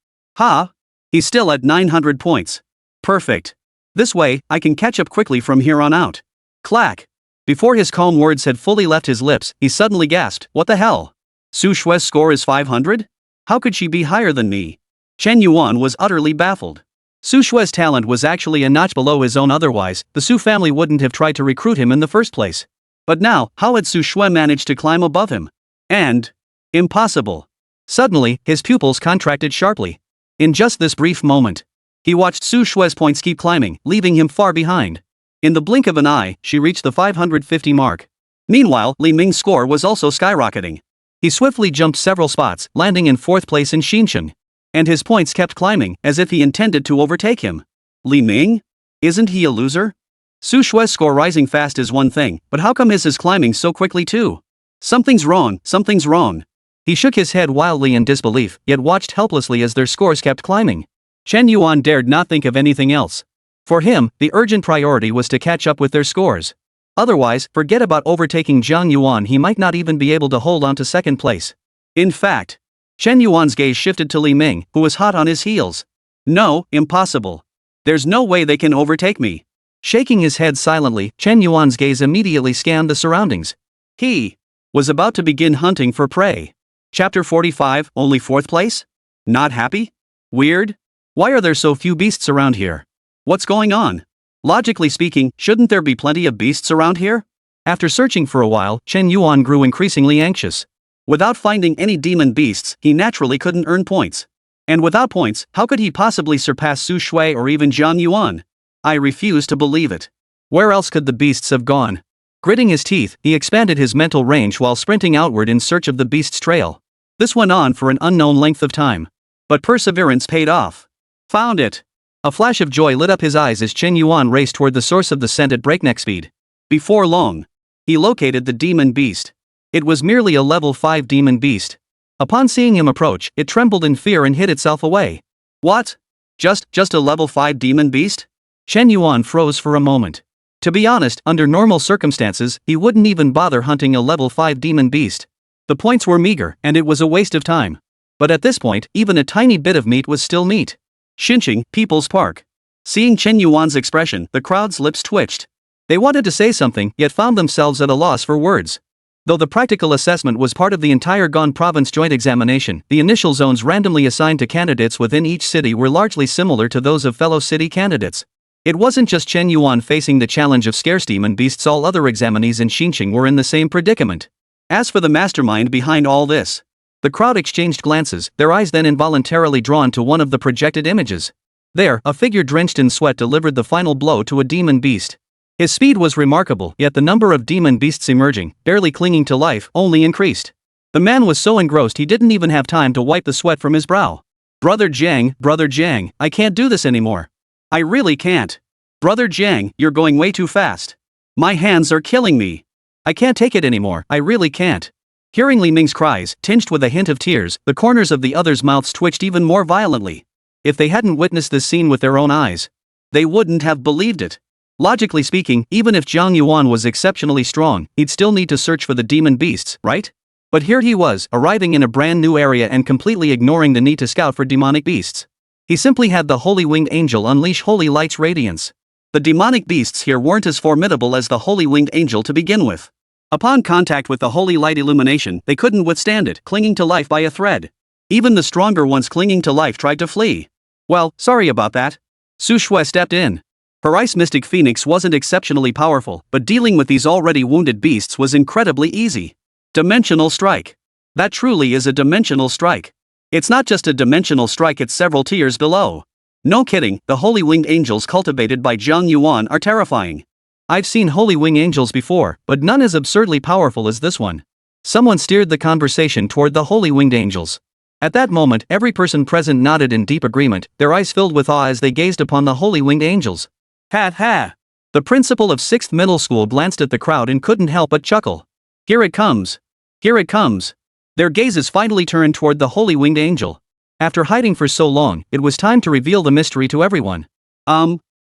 He's still at 900 points. Perfect. This way, I can catch up quickly from here on out. Clack. Before his calm words had fully left his lips, he suddenly gasped, what the hell? Su Shui's score is 500? How could she be higher than me? Jiang Yuan was utterly baffled. Su Shui's talent was actually a notch below his own, otherwise, the Su family wouldn't have tried to recruit him in the first place. But now, how had Su Shui managed to climb above him? And impossible. Suddenly, his pupils contracted sharply. In just this brief moment, he watched Su Shui's points keep climbing, leaving him far behind. In the blink of an eye, she reached the 550 mark. Meanwhile, Li Ming's score was also skyrocketing. He swiftly jumped several spots, landing in 4th place in Xinchen. And his points kept climbing, as if he intended to overtake him. Li Ming? Isn't he a loser? Su Shui's score rising fast is one thing, but how come his is climbing so quickly too? Something's wrong, something's wrong. He shook his head wildly in disbelief, yet watched helplessly as their scores kept climbing. Jiang Yuan dared not think of anything else. For him, the urgent priority was to catch up with their scores. Otherwise, forget about overtaking Jiang Yuan, he might not even be able to hold on to 2nd place. In fact, Jiang Yuan's gaze shifted to Li Ming, who was hot on his heels. No, impossible. There's no way they can overtake me. Shaking his head silently, Jiang Yuan's gaze immediately scanned the surroundings. He was about to begin hunting for prey. Chapter 45, only 4th place? Not happy? Weird? Why are there so few beasts around here? What's going on? Logically speaking, shouldn't there be plenty of beasts around here? After searching for a while, Jiang Yuan grew increasingly anxious. Without finding any demon beasts, he naturally couldn't earn points. And without points, how could he possibly surpass Su Shui or even Jiang Yuan? I refuse to believe it. Where else could the beasts have gone? Gritting his teeth, he expanded his mental range while sprinting outward in search of the beast's trail. This went on for an unknown length of time. But perseverance paid off. Found it! A flash of joy lit up his eyes as Jiang Yuan raced toward the source of the scent at breakneck speed. Before long, he located the demon beast. It was merely a level 5 demon beast. Upon seeing him approach, it trembled in fear and hid itself away. What? Just a level 5 demon beast? Jiang Yuan froze for a moment. To be honest, under normal circumstances, he wouldn't even bother hunting a level 5 demon beast. The points were meager, and it was a waste of time. But at this point, even a tiny bit of meat was still meat. Xinqing, People's Park. Seeing Jiang Yuan's expression, the crowd's lips twitched. They wanted to say something, yet found themselves at a loss for words. Though the practical assessment was part of the entire Gan Province joint examination, the initial zones randomly assigned to candidates within each city were largely similar to those of fellow city candidates. It wasn't just Jiang Yuan facing the challenge of scarce demon beasts, all other examinees in Xinqing were in the same predicament. As for the mastermind behind all this, the crowd exchanged glances, their eyes then involuntarily drawn to one of the projected images. There, a figure drenched in sweat delivered the final blow to a demon beast. His speed was remarkable, yet the number of demon beasts emerging, barely clinging to life, only increased. The man was so engrossed he didn't even have time to wipe the sweat from his brow. Brother Jiang, I can't do this anymore. I really can't. Brother Jiang, you're going way too fast. My hands are killing me. I can't take it anymore, I really can't. Hearing Li Ming's cries, tinged with a hint of tears, the corners of the others' mouths twitched even more violently. If they hadn't witnessed this scene with their own eyes, they wouldn't have believed it. Logically speaking, even if Jiang Yuan was exceptionally strong, he'd still need to search for the demon beasts, right? But here he was, arriving in a brand new area and completely ignoring the need to scout for demonic beasts. He simply had the Holy Winged Angel unleash Holy Light's radiance. The demonic beasts here weren't as formidable as the Holy Winged Angel to begin with. Upon contact with the Holy Light illumination, they couldn't withstand it, clinging to life by a thread. Even the stronger ones clinging to life tried to flee. Well, sorry about that. Su Shui stepped in. Her Ice Mystic Phoenix wasn't exceptionally powerful, but dealing with these already wounded beasts was incredibly easy. Dimensional strike. That truly is a dimensional strike. It's not just a dimensional strike, it's several tiers below. No kidding, the Holy Winged Angels cultivated by Jiang Yuan are terrifying. I've seen Holy Wing Angels before, but none as absurdly powerful as this one. Someone steered the conversation toward the Holy Winged Angels. At that moment, every person present nodded in deep agreement, their eyes filled with awe as they gazed upon the Holy Winged Angels. Ha ha! The principal of 6th middle school glanced at the crowd and couldn't help but chuckle. Here it comes! Here it comes! Their gazes finally turned toward the Holy Winged Angel. After hiding for so long, it was time to reveal the mystery to everyone.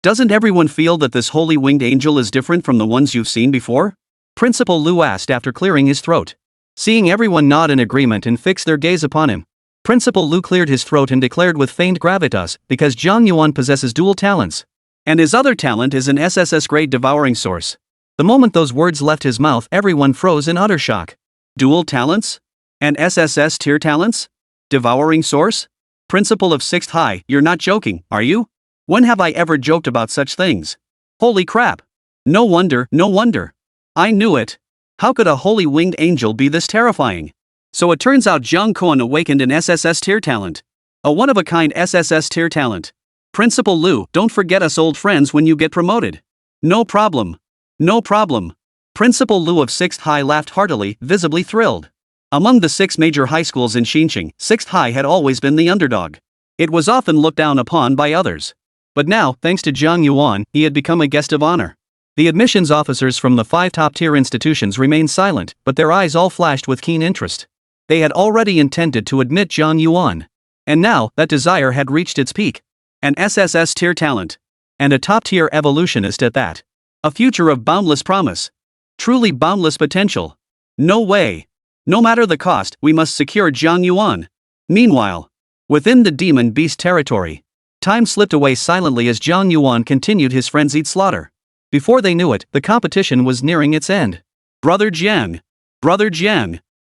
Doesn't everyone feel that this Holy Winged Angel is different from the ones you've seen before? Principal Lu asked after clearing his throat. Seeing everyone nod in agreement and fix their gaze upon him, Principal Lu cleared his throat and declared with feigned gravitas, because Jiang Yuan possesses dual talents. And his other talent is an SSS-grade devouring source. The moment those words left his mouth, everyone froze in utter shock. Dual talents? And SSS-tier talents? Devouring source? Principal of 6th High, you're not joking, are you? When have I ever joked about such things? Holy crap! No wonder. I knew it. How could a Holy Winged Angel be this terrifying? So it turns out Jiang Yuan awakened an SSS-tier talent. A one-of-a-kind SSS-tier talent. Principal Lu, don't forget us old friends when you get promoted. No problem. Principal Lu of 6th High laughed heartily, visibly thrilled. Among the 6 major high schools in Xinqing, 6th High had always been the underdog. It was often looked down upon by others. But now, thanks to Jiang Yuan, he had become a guest of honor. The admissions officers from the 5 top-tier institutions remained silent, but their eyes all flashed with keen interest. They had already intended to admit Jiang Yuan. And now, that desire had reached its peak. An SSS-tier talent. And a top-tier evolutionist at that. A future of boundless promise. Truly boundless potential. No way. No matter the cost, we must secure Jiang Yuan. Meanwhile, within the demon beast territory, time slipped away silently as Jiang Yuan continued his frenzied slaughter. Before they knew it, the competition was nearing its end. Brother Jiang!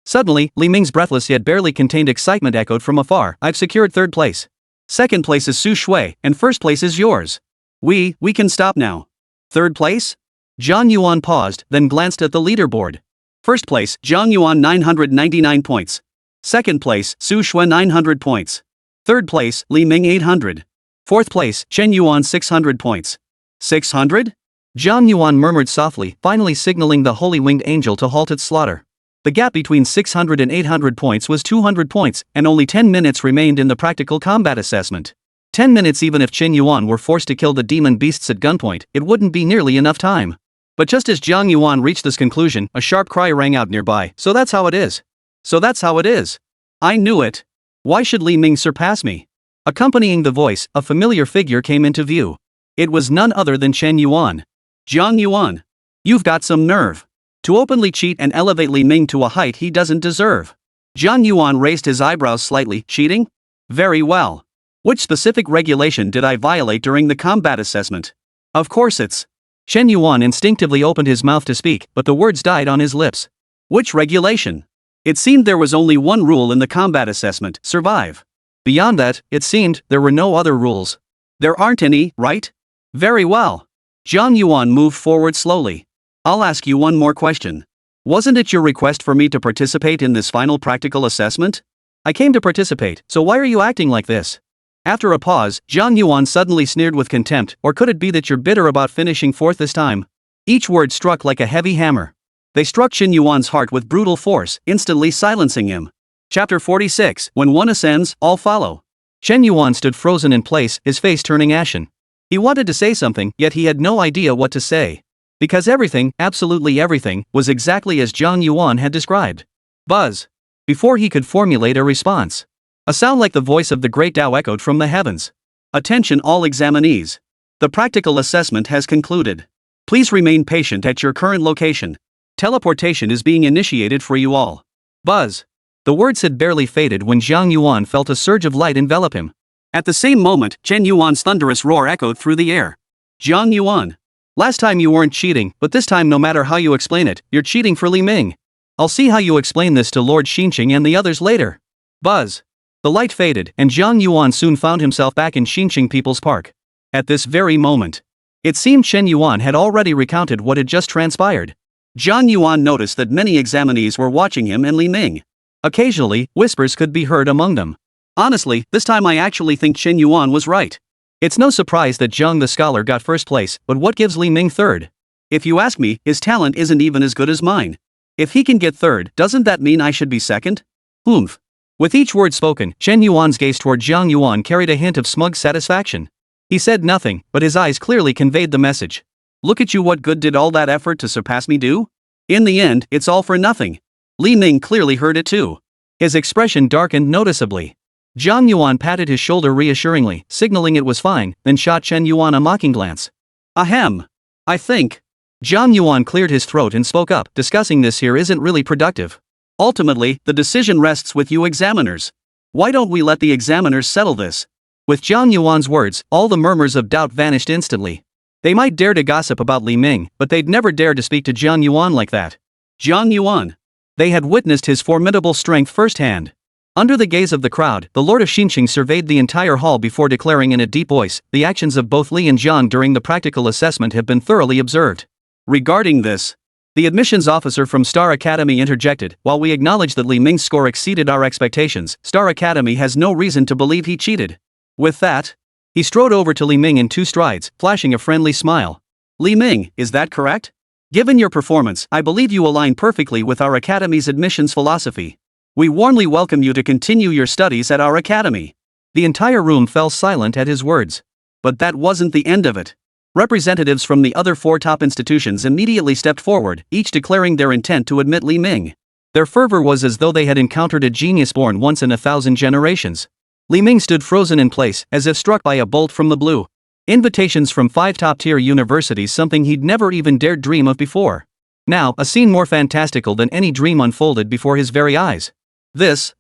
Suddenly, Li Ming's breathless yet barely contained excitement echoed from afar. I've secured third place. Second place is Su Shui, and first place is yours. We can stop now. Third place? Jiang Yuan paused, then glanced at the leaderboard. First place, Jiang Yuan 999 points. Second place, Su Shui 900 points. Third place, Li Ming 800. Fourth place, Chen Yuan 600 points. 600? Jiang Yuan murmured softly, finally signaling the holy winged angel to halt its slaughter. The gap between 600 and 800 points was 200 points, and only 10 minutes remained in the practical combat assessment. 10 minutes. Even if Chen Yuan were forced to kill the demon beasts at gunpoint, it wouldn't be nearly enough time. But just as Jiang Yuan reached this conclusion, a sharp cry rang out nearby. So that's how it is. So that's how it is. I knew it. Why should Li Ming surpass me? Accompanying the voice, a familiar figure came into view. It was none other than Chen Yuan. Jiang Yuan. You've got some nerve. To openly cheat and elevate Li Ming to a height he doesn't deserve. Jiang Yuan raised his eyebrows slightly. Cheating? Very well. Which specific regulation did I violate during the combat assessment? Of course it's. Chen Yuan instinctively opened his mouth to speak, but the words died on his lips. Which regulation? It seemed there was only one rule in the combat assessment: survive. Beyond that, it seemed there were no other rules. There aren't any, right? Very well. Jiang Yuan moved forward slowly. I'll ask you one more question. Wasn't it your request for me to participate in this final practical assessment? I came to participate, so why are you acting like this? After a pause, Jiang Yuan suddenly sneered with contempt. Or could it be that you're bitter about finishing fourth this time? Each word struck like a heavy hammer. They struck Chen Yuan's heart with brutal force, instantly silencing him. Chapter 46. When one ascends, all follow. Chen Yuan stood frozen in place, his face turning ashen. He wanted to say something, yet he had no idea what to say. Because everything, absolutely everything, was exactly as Jiang Yuan had described. Buzz. Before he could formulate a response, a sound like the voice of the great Tao echoed from the heavens. Attention all examinees. The practical assessment has concluded. Please remain patient at your current location. Teleportation is being initiated for you all. Buzz. The words had barely faded when Jiang Yuan felt a surge of light envelop him. At the same moment, Chen Yuan's thunderous roar echoed through the air. Jiang Yuan. Last time you weren't cheating, but this time no matter how you explain it, you're cheating for Li Ming. I'll see how you explain this to Lord Xinqing and the others later. Buzz. The light faded, and Jiang Yuan soon found himself back in Xinqing People's Park. At this very moment, it seemed Chen Yuan had already recounted what had just transpired. Jiang Yuan noticed that many examinees were watching him and Li Ming. Occasionally, whispers could be heard among them. Honestly, this time I actually think Chen Yuan was right. It's no surprise that Jiang the scholar got first place, but what gives Li Ming third? If you ask me, his talent isn't even as good as mine. If he can get third, doesn't that mean I should be second? Oomph. With each word spoken, Chen Yuan's gaze toward Jiang Yuan carried a hint of smug satisfaction. He said nothing, but his eyes clearly conveyed the message. Look at you, what good did all that effort to surpass me do? In the end, it's all for nothing. Li Ming clearly heard it too. His expression darkened noticeably. Jiang Yuan patted his shoulder reassuringly, signaling it was fine, then shot Chen Yuan a mocking glance. Ahem. I think. Jiang Yuan cleared his throat and spoke up. Discussing this here isn't really productive. Ultimately, the decision rests with you examiners. Why don't we let the examiners settle this? With Jiang Yuan's words, all the murmurs of doubt vanished instantly. They might dare to gossip about Li Ming, but they'd never dare to speak to Jiang Yuan like that. Jiang Yuan. They had witnessed his formidable strength firsthand. Under the gaze of the crowd, the Lord of Xinqing surveyed the entire hall before declaring in a deep voice, the actions of both Li and Jiang during the practical assessment have been thoroughly observed. Regarding this, the admissions officer from Star Academy interjected. While we acknowledge that Li Ming's score exceeded our expectations, Star Academy has no reason to believe he cheated. With that, he strode over to Li Ming in 2 strides, flashing a friendly smile. Li Ming, is that correct? Given your performance, I believe you align perfectly with our Academy's admissions philosophy. We warmly welcome you to continue your studies at our Academy. The entire room fell silent at his words. But that wasn't the end of it. Representatives from the other 4 top institutions immediately stepped forward, each declaring their intent to admit Li Ming. Their fervor was as though they had encountered a genius born once in 1,000 generations. Li Ming stood frozen in place, as if struck by a bolt from the blue. Invitations from 5 top-tier universities, something he'd never even dared dream of before. Now, a scene more fantastical than any dream unfolded before his very eyes. This.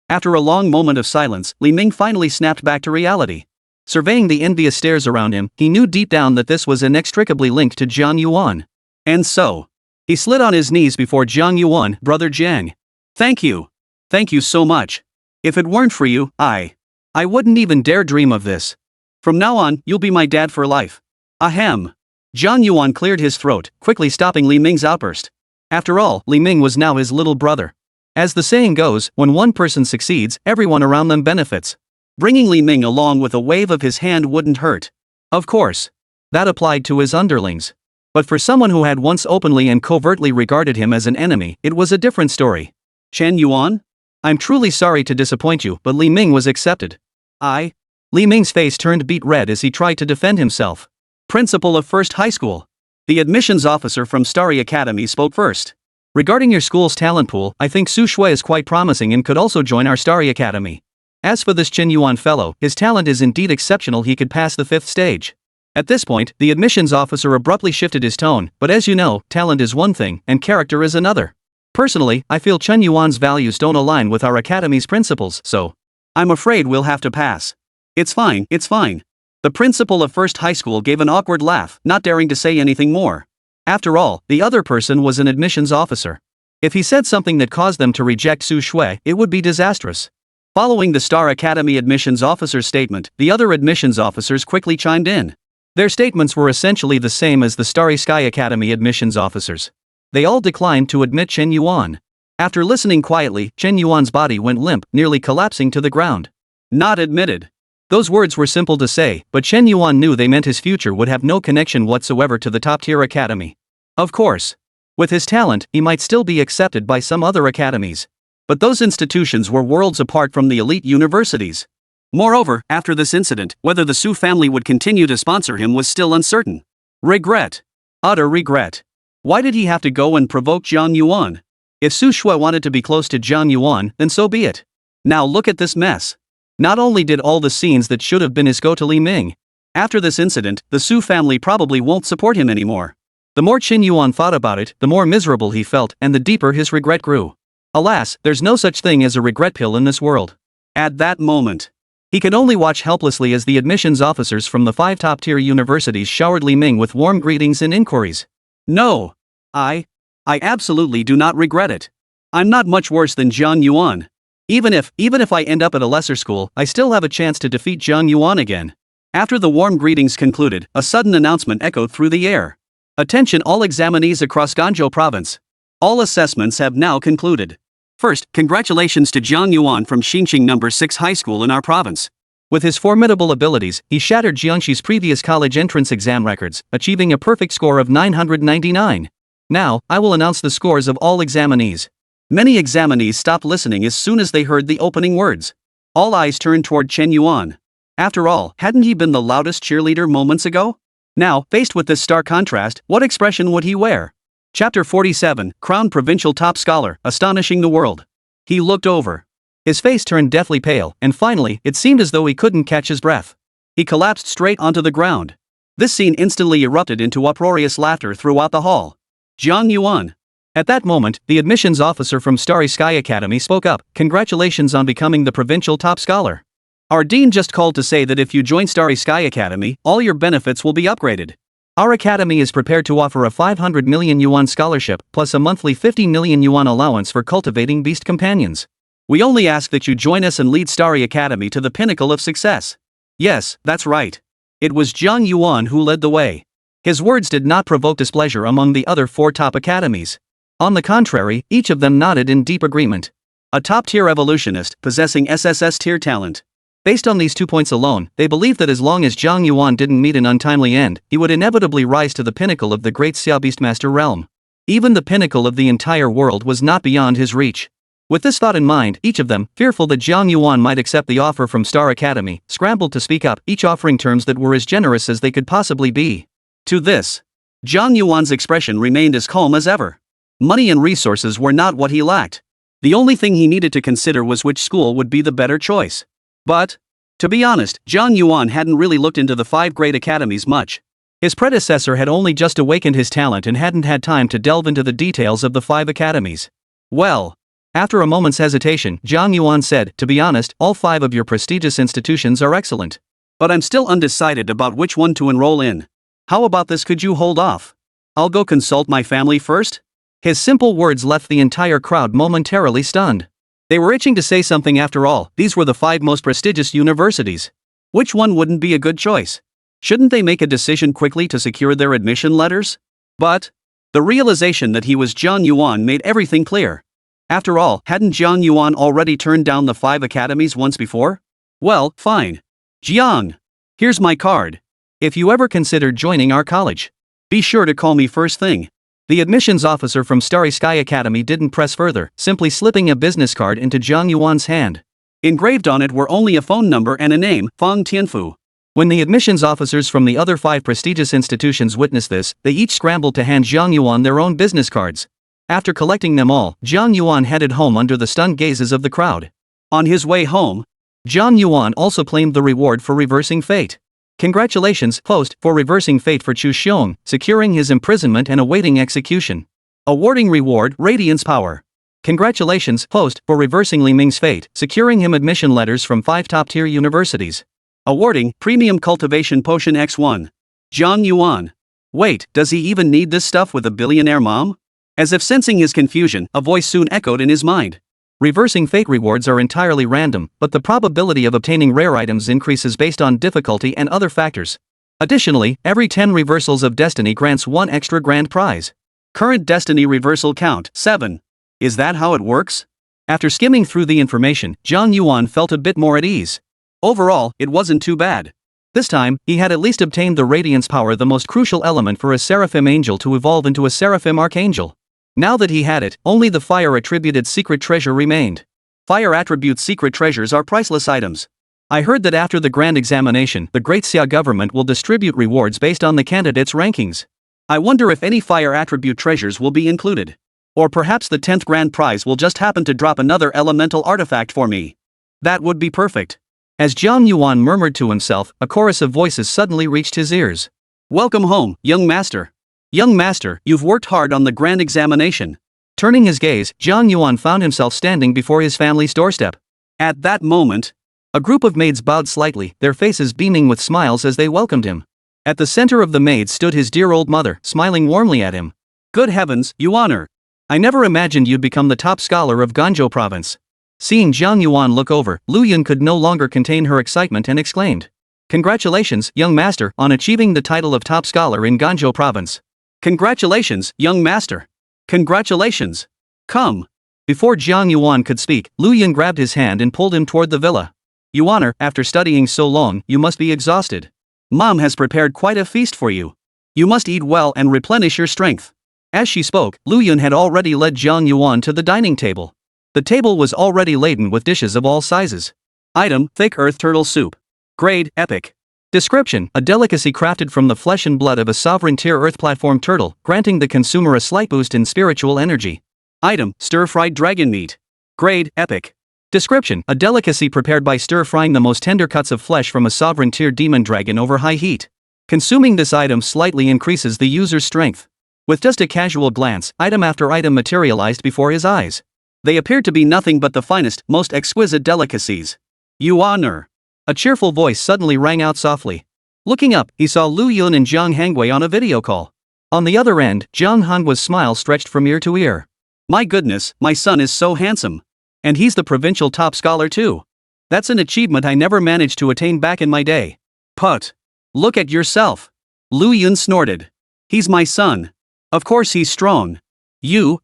After a long moment of silence, Li Ming finally snapped back to reality. Surveying the envious stares around him, he knew deep down that this was inextricably linked to Jiang Yuan. And so, he slid on his knees before Jiang Yuan. Brother Jiang, Thank you. Thank you so much. If it weren't for you, I wouldn't even dare dream of this. From now on, you'll be my dad for life. Ahem. Jiang Yuan cleared his throat, quickly stopping Li Ming's outburst. After all, Li Ming was now his little brother. As the saying goes, when one person succeeds, everyone around them benefits. Bringing Li Ming along with a wave of his hand wouldn't hurt. Of course. That applied to his underlings. But for someone who had once openly and covertly regarded him as an enemy, it was a different story. Chen Yuan? I'm truly sorry to disappoint you, but Li Ming was accepted. Li Ming's face turned beet red as he tried to defend himself. Principal of First High School. The admissions officer from Starry Academy spoke first. Regarding your school's talent pool, I think Su Shui is quite promising and could also join our Starry Academy. As for this Chen Yuan fellow, his talent is indeed exceptional, he could pass the 5th stage. At this point, the admissions officer abruptly shifted his tone, but as you know, talent is one thing, and character is another. Personally, I feel Chen Yuan's values don't align with our academy's principles, so I'm afraid we'll have to pass. It's fine. The principal of First High School gave an awkward laugh, not daring to say anything more. After all, the other person was an admissions officer. If he said something that caused them to reject Su Shui, it would be disastrous. Following the Star Academy admissions officer's statement, the other admissions officers quickly chimed in. Their statements were essentially the same as the Starry Sky Academy admissions officers. They all declined to admit Chen Yuan. After listening quietly, Chen Yuan's body went limp, nearly collapsing to the ground. Not admitted. Those words were simple to say, but Chen Yuan knew they meant his future would have no connection whatsoever to the top-tier academy. Of course. With his talent, he might still be accepted by some other academies. But those institutions were worlds apart from the elite universities. Moreover, after this incident, whether the Su family would continue to sponsor him was still uncertain. Regret. Utter regret. Why did he have to go and provoke Jiang Yuan? If Su Shui wanted to be close to Jiang Yuan, then so be it. Now look at this mess. Not only did all the scenes that should have been his go to Li Ming. After this incident, the Su family probably won't support him anymore. The more Chen Yuan thought about it, the more miserable he felt, and the deeper his regret grew. Alas, there's no such thing as a regret pill in this world. At that moment, he could only watch helplessly as the admissions officers from the 5 top-tier universities showered Li Ming with warm greetings and inquiries. No. I absolutely do not regret it. I'm not much worse than Jiang Yuan. Even if I end up at a lesser school, I still have a chance to defeat Jiang Yuan again. After the warm greetings concluded, a sudden announcement echoed through the air. Attention all examinees across Ganzhou province. All assessments have now concluded. First, congratulations to Jiang Yuan from Xinqing No. 6 High School in our province. With his formidable abilities, he shattered Jiangxi's previous college entrance exam records, achieving a perfect score of 999. Now, I will announce the scores of all examinees. Many examinees stopped listening as soon as they heard the opening words. All eyes turned toward Chen Yuan. After all, hadn't he been the loudest cheerleader moments ago? Now, faced with this stark contrast, what expression would he wear? Chapter 47, Crowned Provincial Top Scholar, Astonishing the World. He looked over. His face turned deathly pale, and finally, it seemed as though he couldn't catch his breath. He collapsed straight onto the ground. This scene instantly erupted into uproarious laughter throughout the hall. Jiang Yuan. At that moment, the admissions officer from Starry Sky Academy spoke up. Congratulations on becoming the provincial top scholar. Our dean just called to say that if you join Starry Sky Academy, all your benefits will be upgraded. Our academy is prepared to offer a 500 million yuan scholarship, plus a monthly 50 million yuan allowance for cultivating beast companions. We only ask that you join us and lead Starry Academy to the pinnacle of success. Yes, that's right. It was Jiang Yuan who led the way. His words did not provoke displeasure among the other 4 top academies. On the contrary, each of them nodded in deep agreement. A top-tier evolutionist, possessing SSS-tier talent. Based on these 2 points alone, they believed that as long as Jiang Yuan didn't meet an untimely end, he would inevitably rise to the pinnacle of the great Xia Beastmaster realm. Even the pinnacle of the entire world was not beyond his reach. With this thought in mind, each of them, fearful that Jiang Yuan might accept the offer from Star Academy, scrambled to speak up, each offering terms that were as generous as they could possibly be. To this, Jiang Yuan's expression remained as calm as ever. Money and resources were not what he lacked. The only thing he needed to consider was which school would be the better choice. But, to be honest, Jiang Yuan hadn't really looked into the 5 great academies much. His predecessor had only just awakened his talent and hadn't had time to delve into the details of the 5 academies. Well, after a moment's hesitation, Jiang Yuan said, to be honest, all 5 of your prestigious institutions are excellent. But I'm still undecided about which one to enroll in. How about this, could you hold off? I'll go consult my family first? His simple words left the entire crowd momentarily stunned. They were itching to say something after all, these were the 5 most prestigious universities. Which one wouldn't be a good choice? Shouldn't they make a decision quickly to secure their admission letters? But the realization that he was Jiang Yuan made everything clear. After all, hadn't Jiang Yuan already turned down the 5 academies once before? Well, fine. Jiang, here's my card. If you ever considered joining our college, be sure to call me first thing. The admissions officer from Starry Sky Academy didn't press further, simply slipping a business card into Jiang Yuan's hand. Engraved on it were only a phone number and a name, Fang Tianfu. When the admissions officers from the other 5 prestigious institutions witnessed this, they each scrambled to hand Jiang Yuan their own business cards. After collecting them all, Jiang Yuan headed home under the stunned gazes of the crowd. On his way home, Jiang Yuan also claimed the reward for reversing fate. Congratulations, host, for reversing fate for Chu Xiong, securing his imprisonment and awaiting execution. Awarding reward, Radiance Power. Congratulations, host, for reversing Li Ming's fate, securing him admission letters from 5 top-tier universities. Awarding Premium Cultivation Potion X1. Jiang Yuan. Wait, does he even need this stuff with a billionaire mom? As if sensing his confusion, a voice soon echoed in his mind. Reversing fate rewards are entirely random, but the probability of obtaining rare items increases based on difficulty and other factors. Additionally, every 10 reversals of destiny grants 1 extra grand prize. Current destiny reversal count, 7. Is that how it works? After skimming through the information, Jiang Yuan felt a bit more at ease. Overall, it wasn't too bad. This time, he had at least obtained the Radiance Power, the most crucial element for a Seraphim Angel to evolve into a Seraphim Archangel. Now that he had it, only the fire-attributed secret treasure remained. Fire attribute secret treasures are priceless items. I heard that after the grand examination, the Great Xia government will distribute rewards based on the candidates' rankings. I wonder if any fire attribute treasures will be included. Or perhaps the 10th grand prize will just happen to drop another elemental artifact for me. That would be perfect. As Jiang Yuan murmured to himself, a chorus of voices suddenly reached his ears. Welcome home, young master. Young master, you've worked hard on the grand examination. Turning his gaze, Jiang Yuan found himself standing before his family's doorstep. At that moment, a group of maids bowed slightly, their faces beaming with smiles as they welcomed him. At the center of the maids stood his dear old mother, smiling warmly at him. Good heavens, Yuaner! I never imagined you'd become the top scholar of Ganzhou province. Seeing Jiang Yuan look over, Lu Yun could no longer contain her excitement and exclaimed. Congratulations, young master, on achieving the title of top scholar in Ganzhou province. Congratulations, young master. Congratulations. Come. Before Jiang Yuan could speak, Lu Yun grabbed his hand and pulled him toward the villa. Yuaner, after studying so long, you must be exhausted. Mom has prepared quite a feast for you. You must eat well and replenish your strength. As she spoke, Lu Yun had already led Jiang Yuan to the dining table. The table was already laden with dishes of all sizes. Item, thick earth turtle soup. Grade, epic. Description, a delicacy crafted from the flesh and blood of a sovereign-tier earth platform turtle, granting the consumer a slight boost in spiritual energy. Item, stir-fried dragon meat. Grade, epic. Description, a delicacy prepared by stir-frying the most tender cuts of flesh from a sovereign-tier demon dragon over high heat. Consuming this item slightly increases the user's strength. With just a casual glance, item after item materialized before his eyes. They appeared to be nothing but the finest, most exquisite delicacies. Yuaner. A cheerful voice suddenly rang out softly. Looking up, he saw Lu Yun and Zhang Hangwei on a video call. On the other end, Zhang Hangwei's smile stretched from ear to ear. My goodness, my son is so handsome. And he's the provincial top scholar too. That's an achievement I never managed to attain back in my day. Put. Look at yourself. Lu Yun snorted. He's my son. Of course he's strong. You.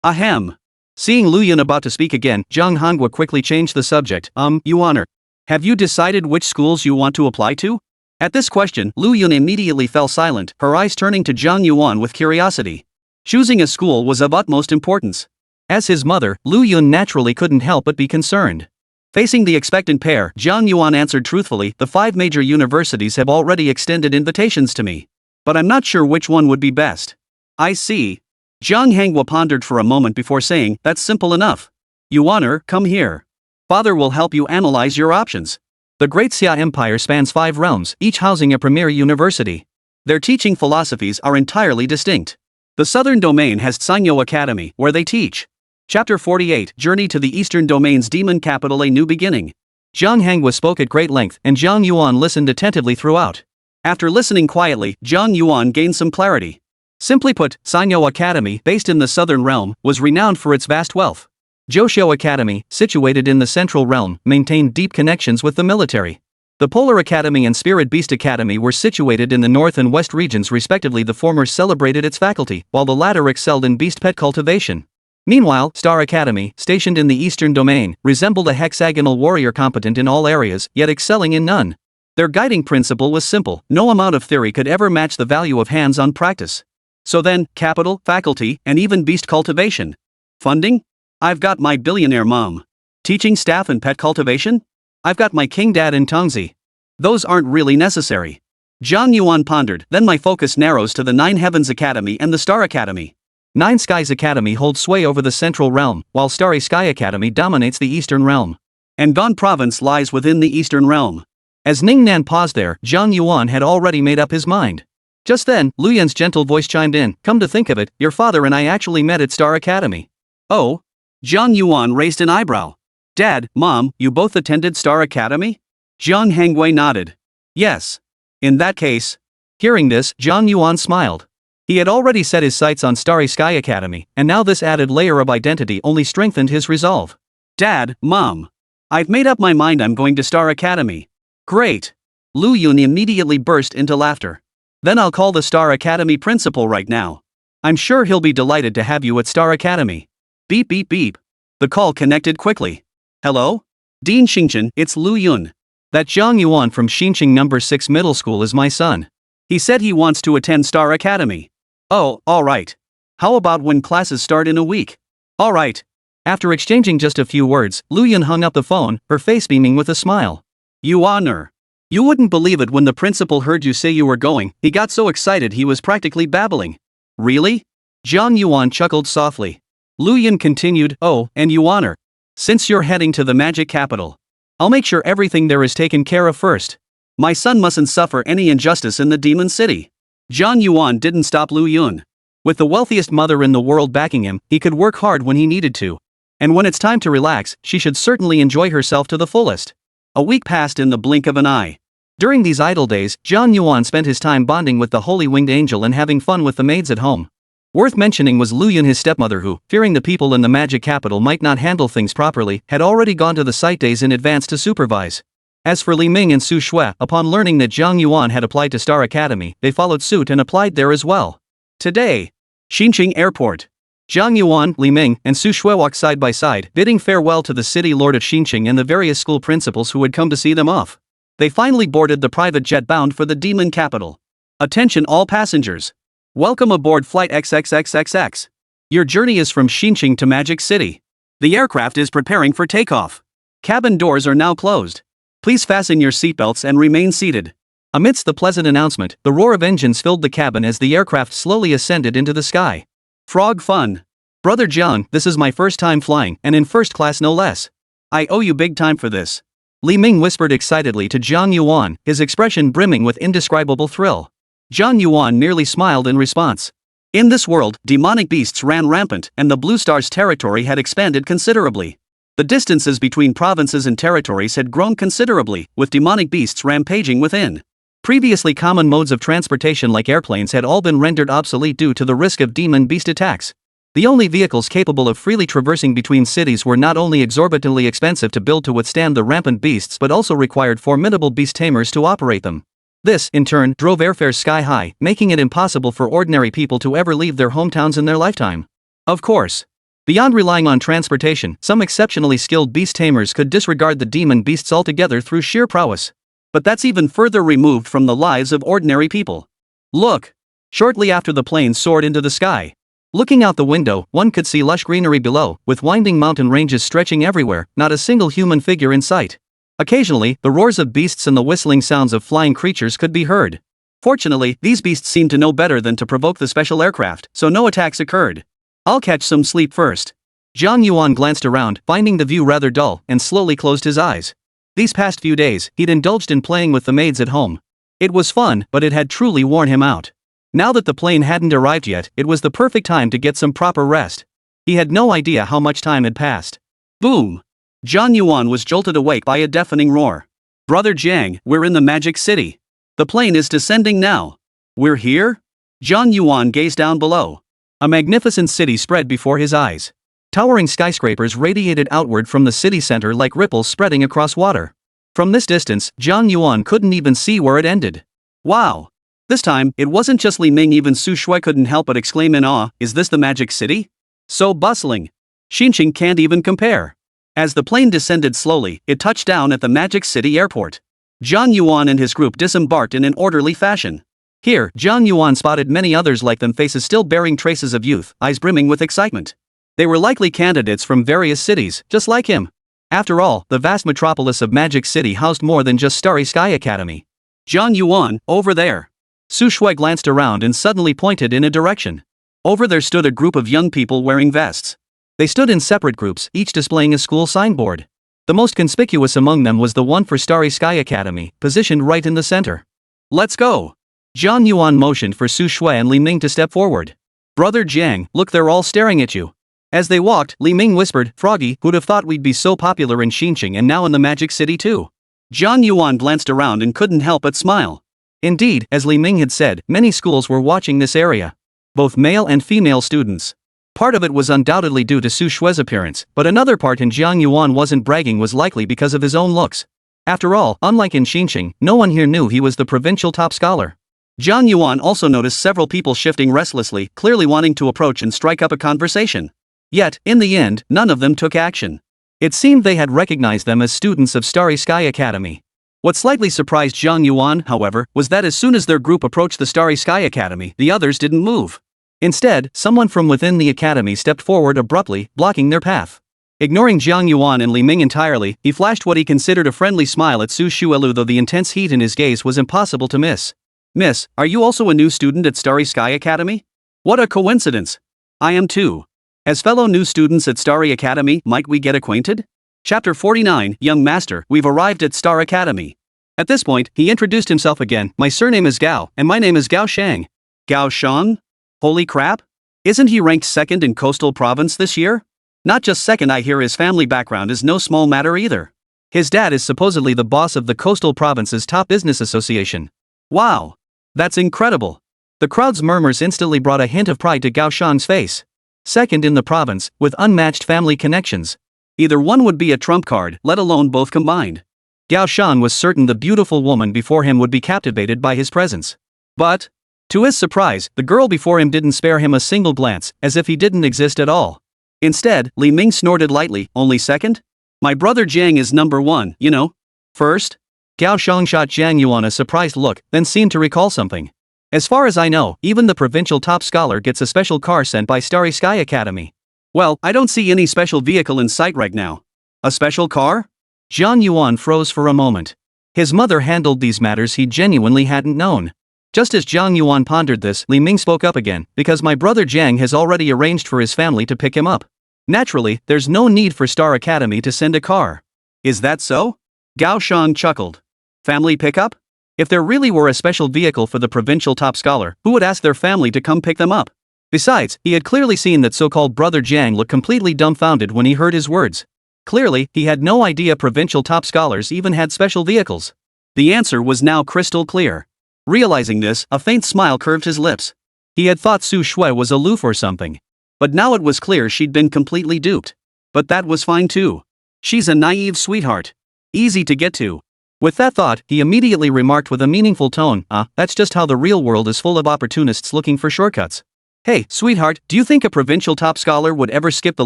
Ahem. Seeing Lu Yun about to speak again, Zhang Hangwei quickly changed the subject. Yuaner. Have you decided which schools you want to apply to? At this question, Lu Yun immediately fell silent, her eyes turning to Jiang Yuan with curiosity. Choosing a school was of utmost importance. As his mother, Lu Yun naturally couldn't help but be concerned. Facing the expectant pair, Jiang Yuan answered truthfully, the 5 major universities have already extended invitations to me. But I'm not sure which one would be best. I see. Zhang Hangwei pondered for a moment before saying, that's simple enough. Yuaner, come here. Father will help you analyze your options. The Great Xia Empire spans 5 realms, each housing a premier university. Their teaching philosophies are entirely distinct. The southern domain has Sanyo Academy, where they teach. Chapter 48, Journey to the Eastern Domain's Demon Capital, A New Beginning. Zhang Hangwei spoke at great length, and Jiang Yuan listened attentively throughout. After listening quietly, Jiang Yuan gained some clarity. Simply put, Sanyo Academy, based in the southern realm, was renowned for its vast wealth. Joshio Academy, situated in the central realm, maintained deep connections with the military. The Polar Academy and Spirit Beast Academy were situated in the north and west regions respectively. The former celebrated its faculty, while the latter excelled in beast pet cultivation. Meanwhile, Star Academy, stationed in the eastern domain, resembled a hexagonal warrior competent in all areas, yet excelling in none. Their guiding principle was simple: no amount of theory could ever match the value of hands-on practice. So then, capital, faculty, and even beast cultivation. Funding? I've got my billionaire mom. Teaching staff and pet cultivation? I've got my king dad in Tongzi. Those aren't really necessary. Jiang Yuan pondered, then my focus narrows to the Nine Heavens Academy and the Star Academy. Nine Skies Academy holds sway over the central realm, while Starry Sky Academy dominates the eastern realm. And Gan Province lies within the eastern realm. As Ningnan paused there, Jiang Yuan had already made up his mind. Just then, Lu Yun's gentle voice chimed in, "Come to think of it, your father and I actually met at Star Academy." Oh? Jiang Yuan raised an eyebrow. Dad, Mom, you both attended Star Academy? Jiang Hangwei nodded. Yes. In that case. Hearing this, Jiang Yuan smiled. He had already set his sights on Starry Sky Academy, and now this added layer of identity only strengthened his resolve. Dad, Mom. I've made up my mind, I'm going to Star Academy. Great. Lu Yun immediately burst into laughter. Then I'll call the Star Academy principal right now. I'm sure he'll be delighted to have you at Star Academy. Beep beep beep. The call connected quickly. Hello? Dean Xingchen, it's Lu Yun. That Jiang Yuan from Xinqing No. 6 Middle School is my son. He said he wants to attend Star Academy. Oh, alright. How about when classes start in a week? Alright. After exchanging just a few words, Lu Yun hung up the phone, her face beaming with a smile. Yuaner. You wouldn't believe it, when the principal heard you say you were going, he got so excited he was practically babbling. Really? Jiang Yuan chuckled softly. Lu Yun continued, oh, and Yuaner. Since you're heading to the magic capital, I'll make sure everything there is taken care of first. My son mustn't suffer any injustice in the demon city. Jiang Yuan didn't stop Lu Yun. With the wealthiest mother in the world backing him, he could work hard when he needed to. And when it's time to relax, she should certainly enjoy herself to the fullest. A week passed in the blink of an eye. During these idle days, Jiang Yuan spent his time bonding with the holy winged angel and having fun with the maids at home. Worth mentioning was Lu Yun, his stepmother, who, fearing the people in the magic capital might not handle things properly, had already gone to the site days in advance to supervise. As for Li Ming and Su Shui, upon learning that Jiang Yuan had applied to Star Academy, they followed suit and applied there as well. Today, Xinqing Airport. Jiang Yuan, Li Ming, and Su Shui walked side by side, bidding farewell to the city lord of Xinqing and the various school principals who had come to see them off. They finally boarded the private jet bound for the demon capital. Attention all passengers. Welcome aboard Flight XXXXX. Your journey is from Xinqing to Magic City. The aircraft is preparing for takeoff. Cabin doors are now closed. Please fasten your seatbelts and remain seated. Amidst the pleasant announcement, the roar of engines filled the cabin as the aircraft slowly ascended into the sky. Frog fun. Brother Jiang, this is my first time flying, and in first class no less. I owe you big time for this. Li Ming whispered excitedly to Jiang Yuan, his expression brimming with indescribable thrill. Jiang Yuan merely smiled in response. In this world, demonic beasts ran rampant, and the Blue Star's territory had expanded considerably. The distances between provinces and territories had grown considerably, with demonic beasts rampaging within. Previously common modes of transportation like airplanes had all been rendered obsolete due to the risk of demon beast attacks. The only vehicles capable of freely traversing between cities were not only exorbitantly expensive to build to withstand the rampant beasts but also required formidable beast tamers to operate them. This, in turn, drove airfares sky high, making it impossible for ordinary people to ever leave their hometowns in their lifetime. Of course, beyond relying on transportation, some exceptionally skilled beast tamers could disregard the demon beasts altogether through sheer prowess. But that's even further removed from the lives of ordinary people. Look! Shortly after the plane soared into the sky. Looking out the window, one could see lush greenery below, with winding mountain ranges stretching everywhere, not a single human figure in sight. Occasionally, the roars of beasts and the whistling sounds of flying creatures could be heard. Fortunately, these beasts seemed to know better than to provoke the special aircraft, so no attacks occurred. I'll catch some sleep first. Jiang Yuan glanced around, finding the view rather dull, and slowly closed his eyes. These past few days, he'd indulged in playing with the maids at home. It was fun, but it had truly worn him out. Now that the plane hadn't arrived yet, it was the perfect time to get some proper rest. He had no idea how much time had passed. Boom! Jiang Yuan was jolted awake by a deafening roar. Brother Jiang, we're in the Magic City. The plane is descending now. We're here? Jiang Yuan gazed down below. A magnificent city spread before his eyes. Towering skyscrapers radiated outward from the city center like ripples spreading across water. From this distance, Jiang Yuan couldn't even see where it ended. Wow! This time, it wasn't just Li Ming, even Su Shui couldn't help but exclaim in awe, is this the magic city? So bustling! Xinqing can't even compare. As the plane descended slowly, it touched down at the Magic City airport. Jiang Yuan and his group disembarked in an orderly fashion. Here, Jiang Yuan spotted many others like them, faces still bearing traces of youth, eyes brimming with excitement. They were likely candidates from various cities, just like him. After all, the vast metropolis of Magic City housed more than just Starry Sky Academy. Jiang Yuan, over there. Su Shui glanced around and suddenly pointed in a direction. Over there stood a group of young people wearing vests. They stood in separate groups, each displaying a school signboard. The most conspicuous among them was the one for Starry Sky Academy, positioned right in the center. Let's go! Jiang Yuan motioned for Su Shui and Li Ming to step forward. Brother Jiang, look, they're all staring at you. As they walked, Li Ming whispered, Froggy, who'd have thought we'd be so popular in Xinqing and now in the Magic City too? Jiang Yuan glanced around and couldn't help but smile. Indeed, as Li Ming had said, many schools were watching this area. Both male and female students. Part of it was undoubtedly due to Su Shui's appearance, but another part in Jiang Yuan wasn't bragging was likely because of his own looks. After all, unlike in Xinqing, no one here knew he was the provincial top scholar. Jiang Yuan also noticed several people shifting restlessly, clearly wanting to approach and strike up a conversation. Yet, in the end, none of them took action. It seemed they had recognized them as students of Starry Sky Academy. What slightly surprised Jiang Yuan, however, was that as soon as their group approached the Starry Sky Academy, the others didn't move. Instead, someone from within the academy stepped forward abruptly, blocking their path. Ignoring Jiang Yuan and Li Ming entirely, he flashed what he considered a friendly smile at Su Shuilu, though the intense heat in his gaze was impossible to miss. Miss, are you also a new student at Starry Sky Academy? What a coincidence! I am too. As fellow new students at Starry Academy, might we get acquainted? Chapter 49, Young Master, we've arrived at Star Academy. At this point, he introduced himself again. My surname is Gao, and my name is Gao Shang. Gao Shang? Holy crap! Isn't he ranked second in Coastal Province this year? Not just second, I hear his family background is no small matter either. His dad is supposedly the boss of the Coastal Province's top business association. Wow! That's incredible! The crowd's murmurs instantly brought a hint of pride to Gao Shang's face. Second in the province, with unmatched family connections. Either one would be a trump card, let alone both combined. Gao Shang was certain the beautiful woman before him would be captivated by his presence. But, to his surprise, the girl before him didn't spare him a single glance, as if he didn't exist at all. Instead, Li Ming snorted lightly, only second? My brother Jiang is number one, you know. First? Gao Shang shot Jiang Yuan a surprised look, then seemed to recall something. As far as I know, even the provincial top scholar gets a special car sent by Starry Sky Academy. Well, I don't see any special vehicle in sight right now. A special car? Jiang Yuan froze for a moment. His mother handled these matters he genuinely hadn't known. Just as Jiang Yuan pondered this, Li Ming spoke up again, because my brother Jiang has already arranged for his family to pick him up. Naturally, there's no need for Star Academy to send a car. Is that so? Gao Shang chuckled. Family pickup? If there really were a special vehicle for the provincial top scholar, who would ask their family to come pick them up? Besides, he had clearly seen that so-called brother Jiang look completely dumbfounded when he heard his words. Clearly, he had no idea provincial top scholars even had special vehicles. The answer was now crystal clear. Realizing this, a faint smile curved his lips. He had thought Su Shui was aloof or something. But now it was clear she'd been completely duped. But that was fine too. She's a naive sweetheart. Easy to get to. With that thought, he immediately remarked with a meaningful tone, that's just how the real world is full of opportunists looking for shortcuts. Hey, sweetheart, do you think a provincial top scholar would ever skip the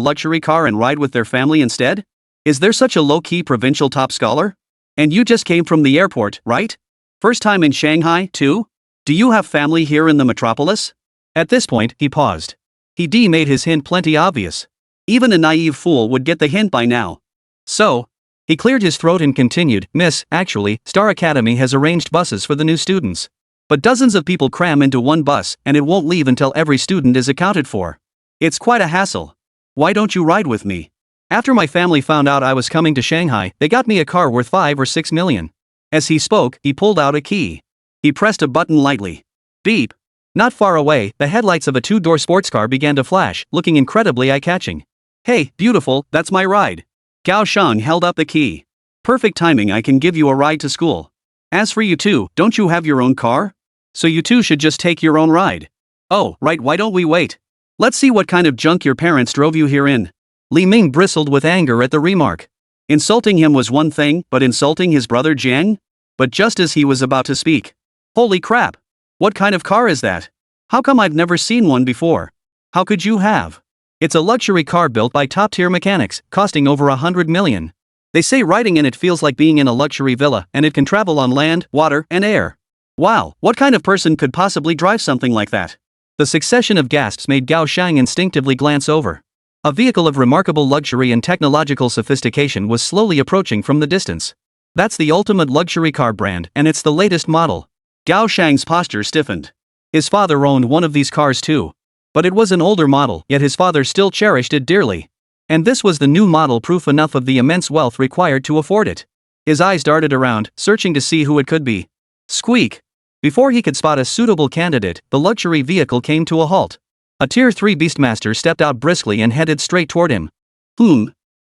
luxury car and ride with their family instead? Is there such a low-key provincial top scholar? And you just came from the airport, right? First time in Shanghai, too? Do you have family here in the metropolis? At this point, he paused. He made his hint plenty obvious. Even a naive fool would get the hint by now. So, he cleared his throat and continued, Miss, actually, Star Academy has arranged buses for the new students. But dozens of people cram into one bus, and it won't leave until every student is accounted for. It's quite a hassle. Why don't you ride with me? After my family found out I was coming to Shanghai, they got me a car worth 5 or 6 million. As he spoke, he pulled out a key. He pressed a button lightly. Beep. Not far away, the headlights of a 2-door sports car began to flash, looking incredibly eye-catching. Hey, beautiful, that's my ride. Gao Shang held up the key. Perfect timing, I can give you a ride to school. As for you two, don't you have your own car? So you two should just take your own ride. Oh, right, why don't we wait? Let's see what kind of junk your parents drove you here in. Li Ming bristled with anger at the remark. Insulting him was one thing, but insulting his brother Jiang? But just as he was about to speak. Holy crap! What kind of car is that? How come I've never seen one before? How could you have? It's a luxury car built by top-tier mechanics, costing over 100 million. They say riding in it feels like being in a luxury villa, and it can travel on land, water, and air. Wow, what kind of person could possibly drive something like that? The succession of gasps made Gao Shang instinctively glance over. A vehicle of remarkable luxury and technological sophistication was slowly approaching from the distance. That's the ultimate luxury car brand, and it's the latest model. Gao Shang's posture stiffened. His father owned one of these cars too. But it was an older model, yet his father still cherished it dearly. And this was the new model, proof enough of the immense wealth required to afford it. His eyes darted around, searching to see who it could be. Squeak! Before he could spot a suitable candidate, the luxury vehicle came to a halt. A Tier 3 Beastmaster stepped out briskly and headed straight toward him.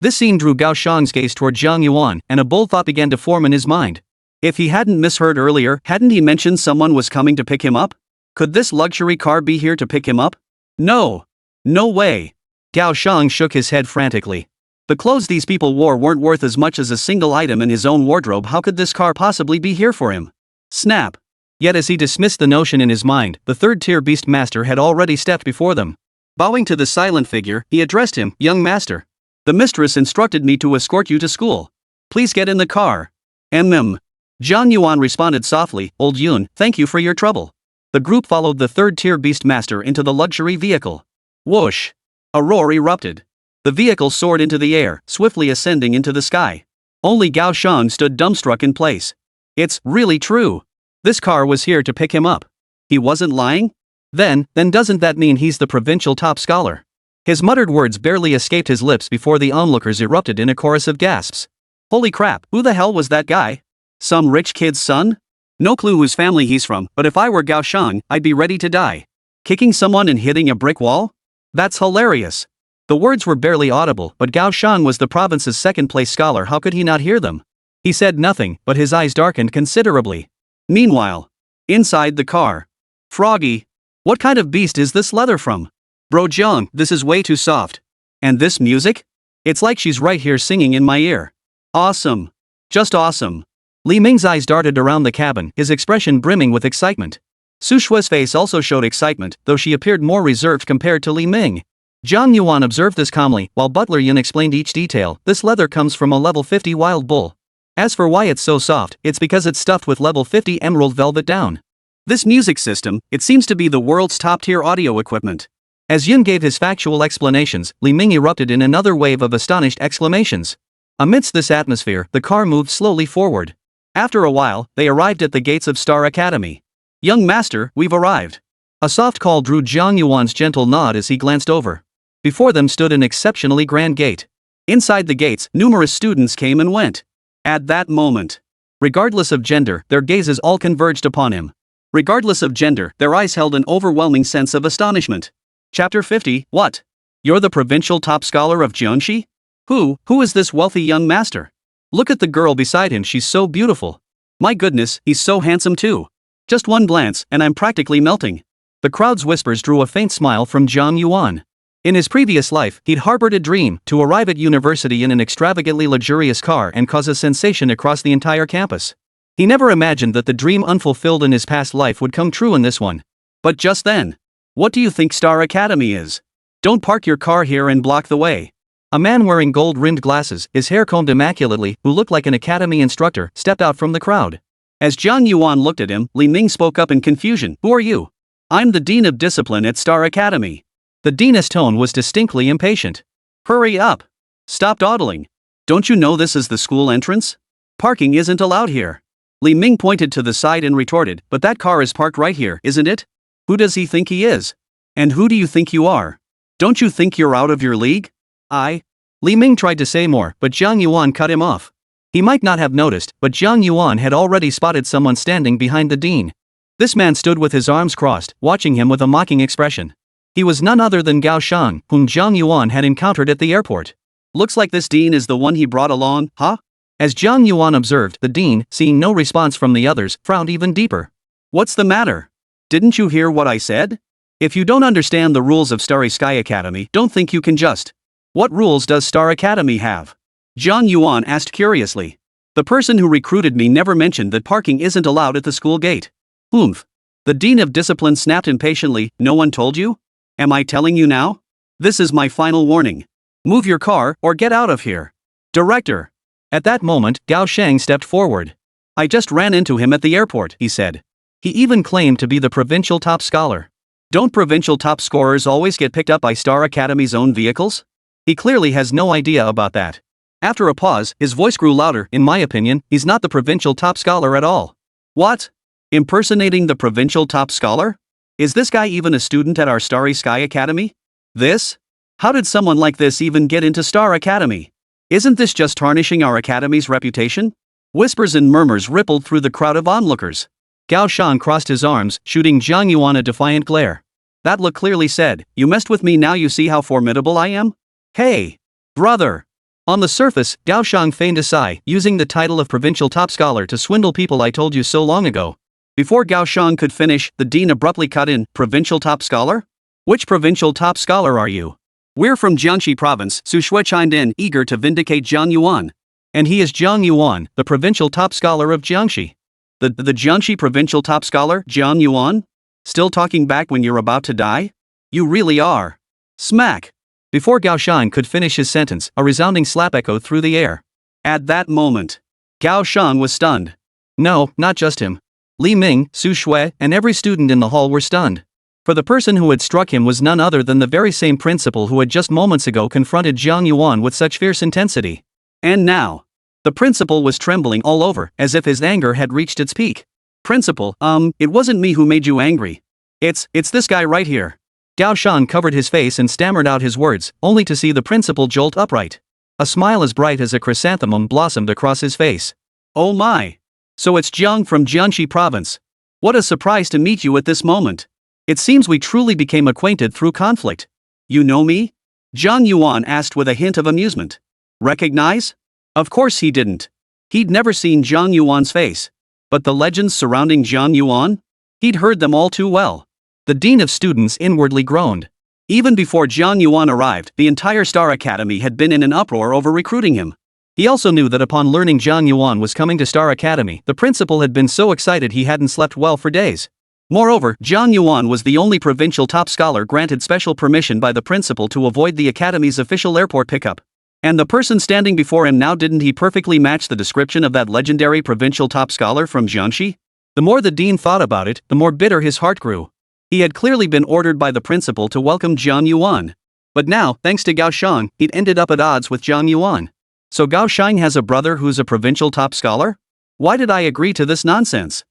This scene drew Gao Shang's gaze toward Jiang Yuan, and a bold thought began to form in his mind. If he hadn't misheard earlier, hadn't he mentioned someone was coming to pick him up? Could this luxury car be here to pick him up? No! No way! Gao Shang shook his head frantically. The clothes these people wore weren't worth as much as a single item in his own wardrobe. How could this car possibly be here for him? Snap! Yet as he dismissed the notion in his mind, the third-tier Beastmaster had already stepped before them. Bowing to the silent figure, he addressed him, "Young master. The mistress instructed me to escort you to school. Please get in the car." Jiang Yuan responded softly, "Old Yun, thank you for your trouble." The group followed the third-tier Beastmaster into the luxury vehicle. Whoosh! A roar erupted. The vehicle soared into the air, swiftly ascending into the sky. Only Gao Shang stood dumbstruck in place. It's really true. This car was here to pick him up. He wasn't lying? Then doesn't that mean he's the provincial top scholar? His muttered words barely escaped his lips before the onlookers erupted in a chorus of gasps. Holy crap, who the hell was that guy? Some rich kid's son? No clue whose family he's from, but if I were Gao Shang, I'd be ready to die. Kicking someone and hitting a brick wall? That's hilarious. The words were barely audible, but Gao Shang was the province's second-place scholar. How could he not hear them? He said nothing, but his eyes darkened considerably. Meanwhile, inside the car. Froggy, what kind of beast is this leather from? Bro Jiang, this is way too soft. And this music? It's like she's right here singing in my ear. Awesome. Just awesome. Li Ming's eyes darted around the cabin, his expression brimming with excitement. Su Shue's face also showed excitement, though she appeared more reserved compared to Li Ming. Jiang Yuan observed this calmly, while Butler Yun explained each detail. This leather comes from a level 50 wild bull. As for why it's so soft, it's because it's stuffed with level 50 emerald velvet down. This music system, it seems to be the world's top-tier audio equipment. As Yun gave his factual explanations, Li Ming erupted in another wave of astonished exclamations. Amidst this atmosphere, the car moved slowly forward. After a while, they arrived at the gates of Star Academy. "Young master, we've arrived." A soft call drew Jiang Yuan's gentle nod as he glanced over. Before them stood an exceptionally grand gate. Inside the gates, numerous students came and went. At that moment, regardless of gender, their gazes all converged upon him. Regardless of gender, their eyes held an overwhelming sense of astonishment. Chapter 50, What? You're the provincial top scholar of Jiangxi? Who is this wealthy young master? Look at the girl beside him, she's so beautiful. My goodness, he's so handsome too. Just one glance, and I'm practically melting. The crowd's whispers drew a faint smile from Jiang Yuan. In his previous life, he'd harbored a dream to arrive at university in an extravagantly luxurious car and cause a sensation across the entire campus. He never imagined that the dream unfulfilled in his past life would come true in this one. But just then, what do you think Star Academy is? Don't park your car here and block the way. A man wearing gold-rimmed glasses, his hair combed immaculately, who looked like an academy instructor, stepped out from the crowd. As Jiang Yuan looked at him, Li Ming spoke up in confusion. Who are you? I'm the Dean of Discipline at Star Academy. The dean's tone was distinctly impatient. Hurry up. Stop dawdling. Don't you know this is the school entrance? Parking isn't allowed here. Li Ming pointed to the side and retorted, but that car is parked right here, isn't it? Who does he think he is? And who do you think you are? Don't you think you're out of your league? Li Ming tried to say more, but Jiang Yuan cut him off. He might not have noticed, but Jiang Yuan had already spotted someone standing behind the dean. This man stood with his arms crossed, watching him with a mocking expression. He was none other than Gao Shang, whom Jiang Yuan had encountered at the airport. Looks like this dean is the one he brought along, huh? As Jiang Yuan observed, the dean, seeing no response from the others, frowned even deeper. What's the matter? Didn't you hear what I said? If you don't understand the rules of Starry Sky Academy, don't think you can just. What rules does Star Academy have? Jiang Yuan asked curiously. The person who recruited me never mentioned that parking isn't allowed at the school gate. Oomph. The Dean of Discipline snapped impatiently. No one told you? Am I telling you now? This is my final warning. Move your car or get out of here. Director. At that moment, Gao Shang stepped forward. I just ran into him at the airport, he said. He even claimed to be the provincial top scholar. Don't provincial top scorers always get picked up by Star Academy's own vehicles? He clearly has no idea about that. After a pause, his voice grew louder. In my opinion, he's not the provincial top scholar at all. What? Impersonating the provincial top scholar? Is this guy even a student at our Starry Sky Academy? This? How did someone like this even get into Star Academy? Isn't this just tarnishing our academy's reputation? Whispers and murmurs rippled through the crowd of onlookers. Gao Shang crossed his arms, shooting Jiang Yuan a defiant glare. That look clearly said, you messed with me, now you see how formidable I am? Hey! Brother! On the surface, Gao Shang feigned a sigh, using the title of provincial top scholar to swindle people. I told you so long ago. Before Gao Shang could finish, the dean abruptly cut in. Provincial top scholar? Which provincial top scholar are you? We're from Jiangxi province, Su Shui chimed in, eager to vindicate Jiang Yuan. And he is Jiang Yuan, the provincial top scholar of Jiangxi. The Jiangxi provincial top scholar, Jiang Yuan? Still talking back when you're about to die? You really are. Smack. Before Gao Shang could finish his sentence, a resounding slap echoed through the air. At that moment, Gao Shang was stunned. No, not just him. Li Ming, Su Shui, and every student in the hall were stunned. For the person who had struck him was none other than the very same principal who had just moments ago confronted Jiang Yuan with such fierce intensity. And now, the principal was trembling all over, as if his anger had reached its peak. Principal, it wasn't me who made you angry. It's this guy right here. Gao Shang covered his face and stammered out his words, only to see the principal jolt upright. A smile as bright as a chrysanthemum blossomed across his face. Oh my! So it's Jiang from Jiangxi province. What a surprise to meet you at this moment. It seems we truly became acquainted through conflict. You know me? Jiang Yuan asked with a hint of amusement. Recognize? Of course he didn't. He'd never seen Jiang Yuan's face. But the legends surrounding Jiang Yuan? He'd heard them all too well. The dean of students inwardly groaned. Even before Jiang Yuan arrived, the entire Star Academy had been in an uproar over recruiting him. He also knew that upon learning Jiang Yuan was coming to Star Academy, the principal had been so excited he hadn't slept well for days. Moreover, Jiang Yuan was the only provincial top scholar granted special permission by the principal to avoid the academy's official airport pickup. And the person standing before him now, didn't he perfectly match the description of that legendary provincial top scholar from Jiangxi? The more the dean thought about it, the more bitter his heart grew. He had clearly been ordered by the principal to welcome Jiang Yuan. But now, thanks to Gao Shang, he'd ended up at odds with Jiang Yuan. So Gao Shang has a brother who's a provincial top scholar? Why did I agree to this nonsense?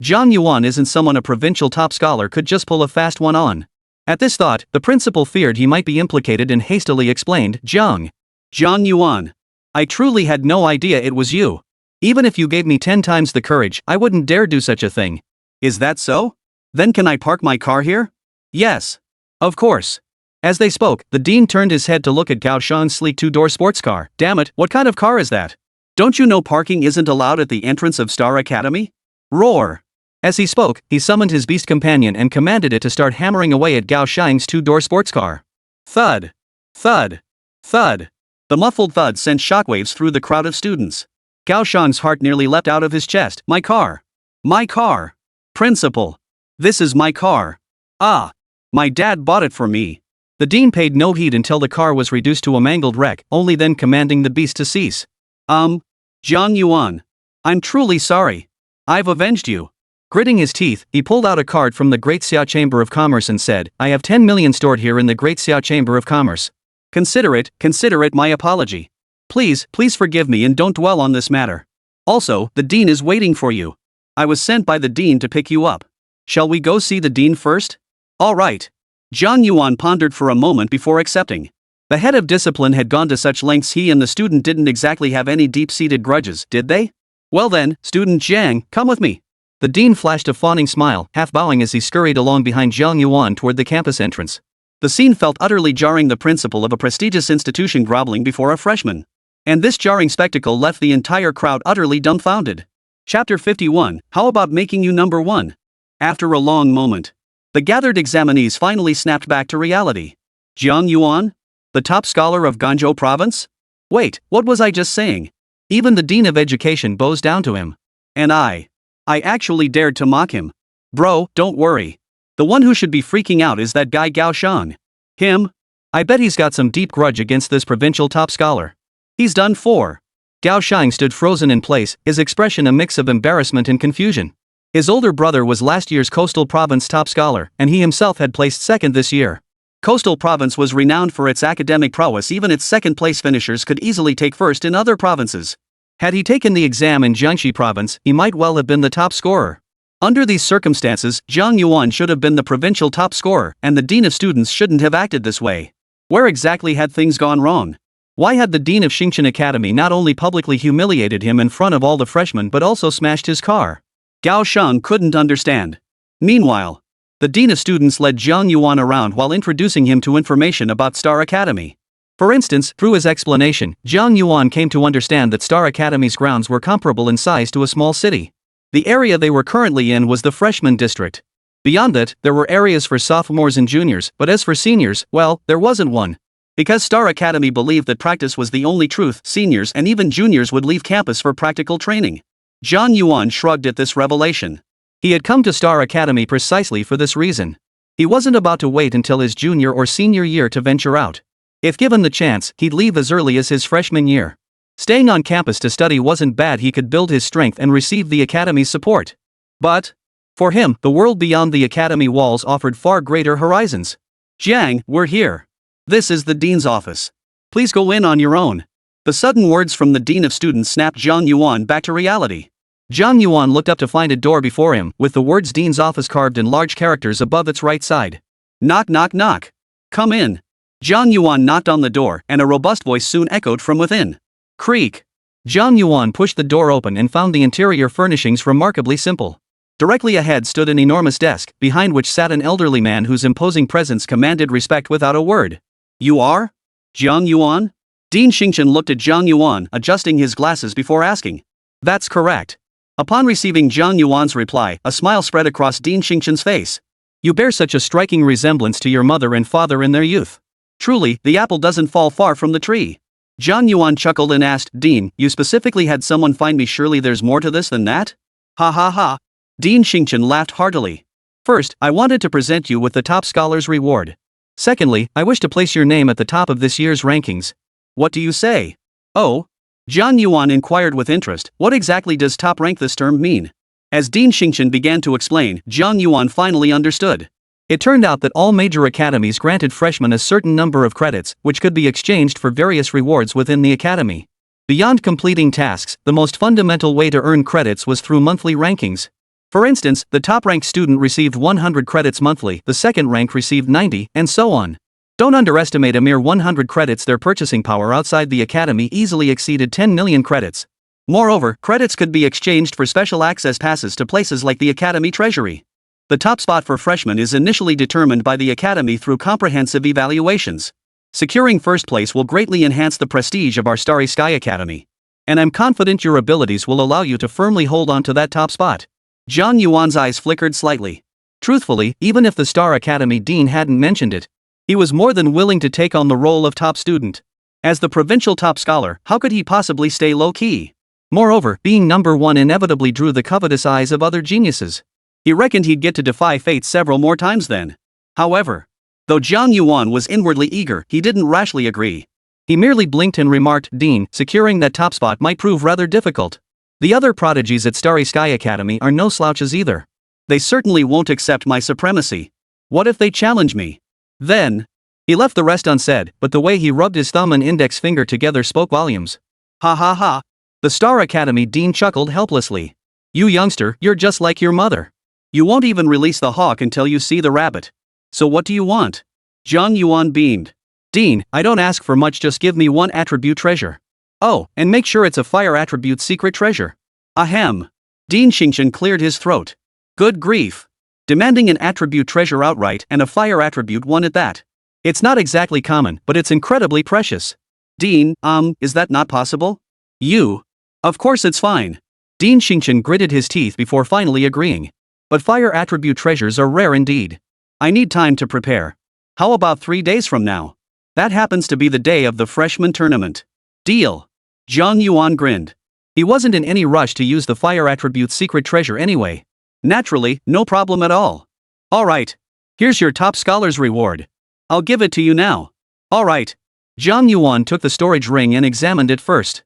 Jiang Yuan isn't someone a provincial top scholar could just pull a fast one on. At this thought, the principal feared he might be implicated and hastily explained, Jiang Yuan. I truly had no idea it was you. Even if you gave me 10 times the courage, I wouldn't dare do such a thing. Is that so? Then can I park my car here? Yes. Of course. As they spoke, the dean turned his head to look at Gao Shang's sleek 2-door sports car. Damn it, what kind of car is that? Don't you know parking isn't allowed at the entrance of Star Academy? Roar. As he spoke, he summoned his beast companion and commanded it to start hammering away at Gao Shang's 2-door sports car. Thud. Thud. Thud. The muffled thud sent shockwaves through the crowd of students. Gao Shang's heart nearly leapt out of his chest. My car. My car. Principal. This is my car. Ah. My dad bought it for me. The dean paid no heed until the car was reduced to a mangled wreck, only then commanding the beast to cease. Jiang Yuan. I'm truly sorry. I've avenged you. Gritting his teeth, he pulled out a card from the Great Xiao Chamber of Commerce and said, I have 10 million stored here in the Great Xiao Chamber of Commerce. Consider it my apology. Please forgive me and don't dwell on this matter. Also, the dean is waiting for you. I was sent by the dean to pick you up. Shall we go see the dean first? All right. Jiang Yuan pondered for a moment before accepting. The head of discipline had gone to such lengths. He and the student didn't exactly have any deep-seated grudges, did they? Well then, student Jiang, come with me. The dean flashed a fawning smile, half bowing as he scurried along behind Jiang Yuan toward the campus entrance. The scene felt utterly jarring. The principal of a prestigious institution groveling before a freshman. And this jarring spectacle left the entire crowd utterly dumbfounded. Chapter 51, How about making you number one? After a long moment, The gathered examinees finally snapped back to reality. Jiang Yuan? The top scholar of Ganzhou province? Wait, what was I just saying? Even the dean of education bows down to him. And I actually dared to mock him. Bro, don't worry. The one who should be freaking out is that guy Gao Shang. Him? I bet he's got some deep grudge against this provincial top scholar. He's done for. Gao Shang stood frozen in place, his expression a mix of embarrassment and confusion. His older brother was last year's Coastal Province top scholar, and he himself had placed second this year. Coastal Province was renowned for its academic prowess. Even its second-place finishers could easily take first in other provinces. Had he taken the exam in Jiangxi Province, he might well have been the top scorer. Under these circumstances, Jiang Yuan should have been the provincial top scorer, and the dean of students shouldn't have acted this way. Where exactly had things gone wrong? Why had the dean of Xingqian Academy not only publicly humiliated him in front of all the freshmen but also smashed his car? Gao Shang couldn't understand. Meanwhile, the dean of students led Jiang Yuan around while introducing him to information about Star Academy. For instance, through his explanation, Jiang Yuan came to understand that Star Academy's grounds were comparable in size to a small city. The area they were currently in was the freshman district. Beyond that, there were areas for sophomores and juniors, but as for seniors, well, there wasn't one. Because Star Academy believed that practice was the only truth, seniors and even juniors would leave campus for practical training. Jiang Yuan shrugged at this revelation. He had come to Star Academy precisely for this reason. He wasn't about to wait until his junior or senior year to venture out. If given the chance, he'd leave as early as his freshman year. Staying on campus to study wasn't bad. He could build his strength and receive the academy's support. But, for him, the world beyond the academy walls offered far greater horizons. Jiang, we're here. This is the dean's office. Please go in on your own. The sudden words from the dean of students snapped Jiang Yuan back to reality. Jiang Yuan looked up to find a door before him, with the words dean's office carved in large characters above its right side. Knock knock knock. Come in. Jiang Yuan knocked on the door, and a robust voice soon echoed from within. Creak. Jiang Yuan pushed the door open and found the interior furnishings remarkably simple. Directly ahead stood an enormous desk, behind which sat an elderly man whose imposing presence commanded respect without a word. You are? Jiang Yuan? Dean Xingqian looked at Jiang Yuan, adjusting his glasses before asking. That's correct. Upon receiving Jiang Yuan's reply, a smile spread across Dean Xingqian's face. You bear such a striking resemblance to your mother and father in their youth. Truly, the apple doesn't fall far from the tree. Jiang Yuan chuckled and asked, Dean, you specifically had someone find me. Surely there's more to this than that? Ha ha ha. Dean Xingqian laughed heartily. First, I wanted to present you with the top scholar's reward. Secondly, I wish to place your name at the top of this year's rankings. What do you say? Oh? Jiang Yuan inquired with interest, what exactly does top rank this term mean? As Dean Xingqian began to explain, Jiang Yuan finally understood. It turned out that all major academies granted freshmen a certain number of credits, which could be exchanged for various rewards within the academy. Beyond completing tasks, the most fundamental way to earn credits was through monthly rankings. For instance, the top-ranked student received 100 credits monthly, the second rank received 90, and so on. Don't underestimate a mere 100 credits. Their purchasing power outside the academy easily exceeded 10 million credits. Moreover, credits could be exchanged for special access passes to places like the academy treasury. The top spot for freshmen is initially determined by the academy through comprehensive evaluations. Securing first place will greatly enhance the prestige of our Starry Sky Academy. And I'm confident your abilities will allow you to firmly hold on to that top spot. Jiang Yuan's eyes flickered slightly. Truthfully, even if the Star Academy dean hadn't mentioned it, he was more than willing to take on the role of top student. As the provincial top scholar, how could he possibly stay low-key? Moreover, being number one inevitably drew the covetous eyes of other geniuses. He reckoned he'd get to defy fate several more times then. However, though Jiang Yuan was inwardly eager, he didn't rashly agree. He merely blinked and remarked, Dean, securing that top spot might prove rather difficult. The other prodigies at Starry Sky Academy are no slouches either. They certainly won't accept my supremacy. What if they challenge me? Then, he left the rest unsaid, but the way he rubbed his thumb and index finger together spoke volumes. Ha ha ha. The Star Academy dean chuckled helplessly. You youngster, you're just like your mother. You won't even release the hawk until you see the rabbit. So what do you want? Jiang Yuan beamed. Dean, I don't ask for much, just give me one attribute treasure. Oh, and make sure it's a fire attribute secret treasure. Ahem. Dean Xingqian cleared his throat. Good grief. Demanding an attribute treasure outright, and a fire attribute one at that. It's not exactly common, but it's incredibly precious. Dean, is that not possible? You? Of course it's fine. Dean Xingqian gritted his teeth before finally agreeing. But fire attribute treasures are rare indeed. I need time to prepare. How about 3 days from now? That happens to be the day of the freshman tournament. Deal. Jiang Yuan grinned. He wasn't in any rush to use the fire attribute's secret treasure anyway. Naturally, no problem at all. Alright. Here's your top scholar's reward. I'll give it to you now. Alright. Jiang Yuan took the storage ring and examined it first.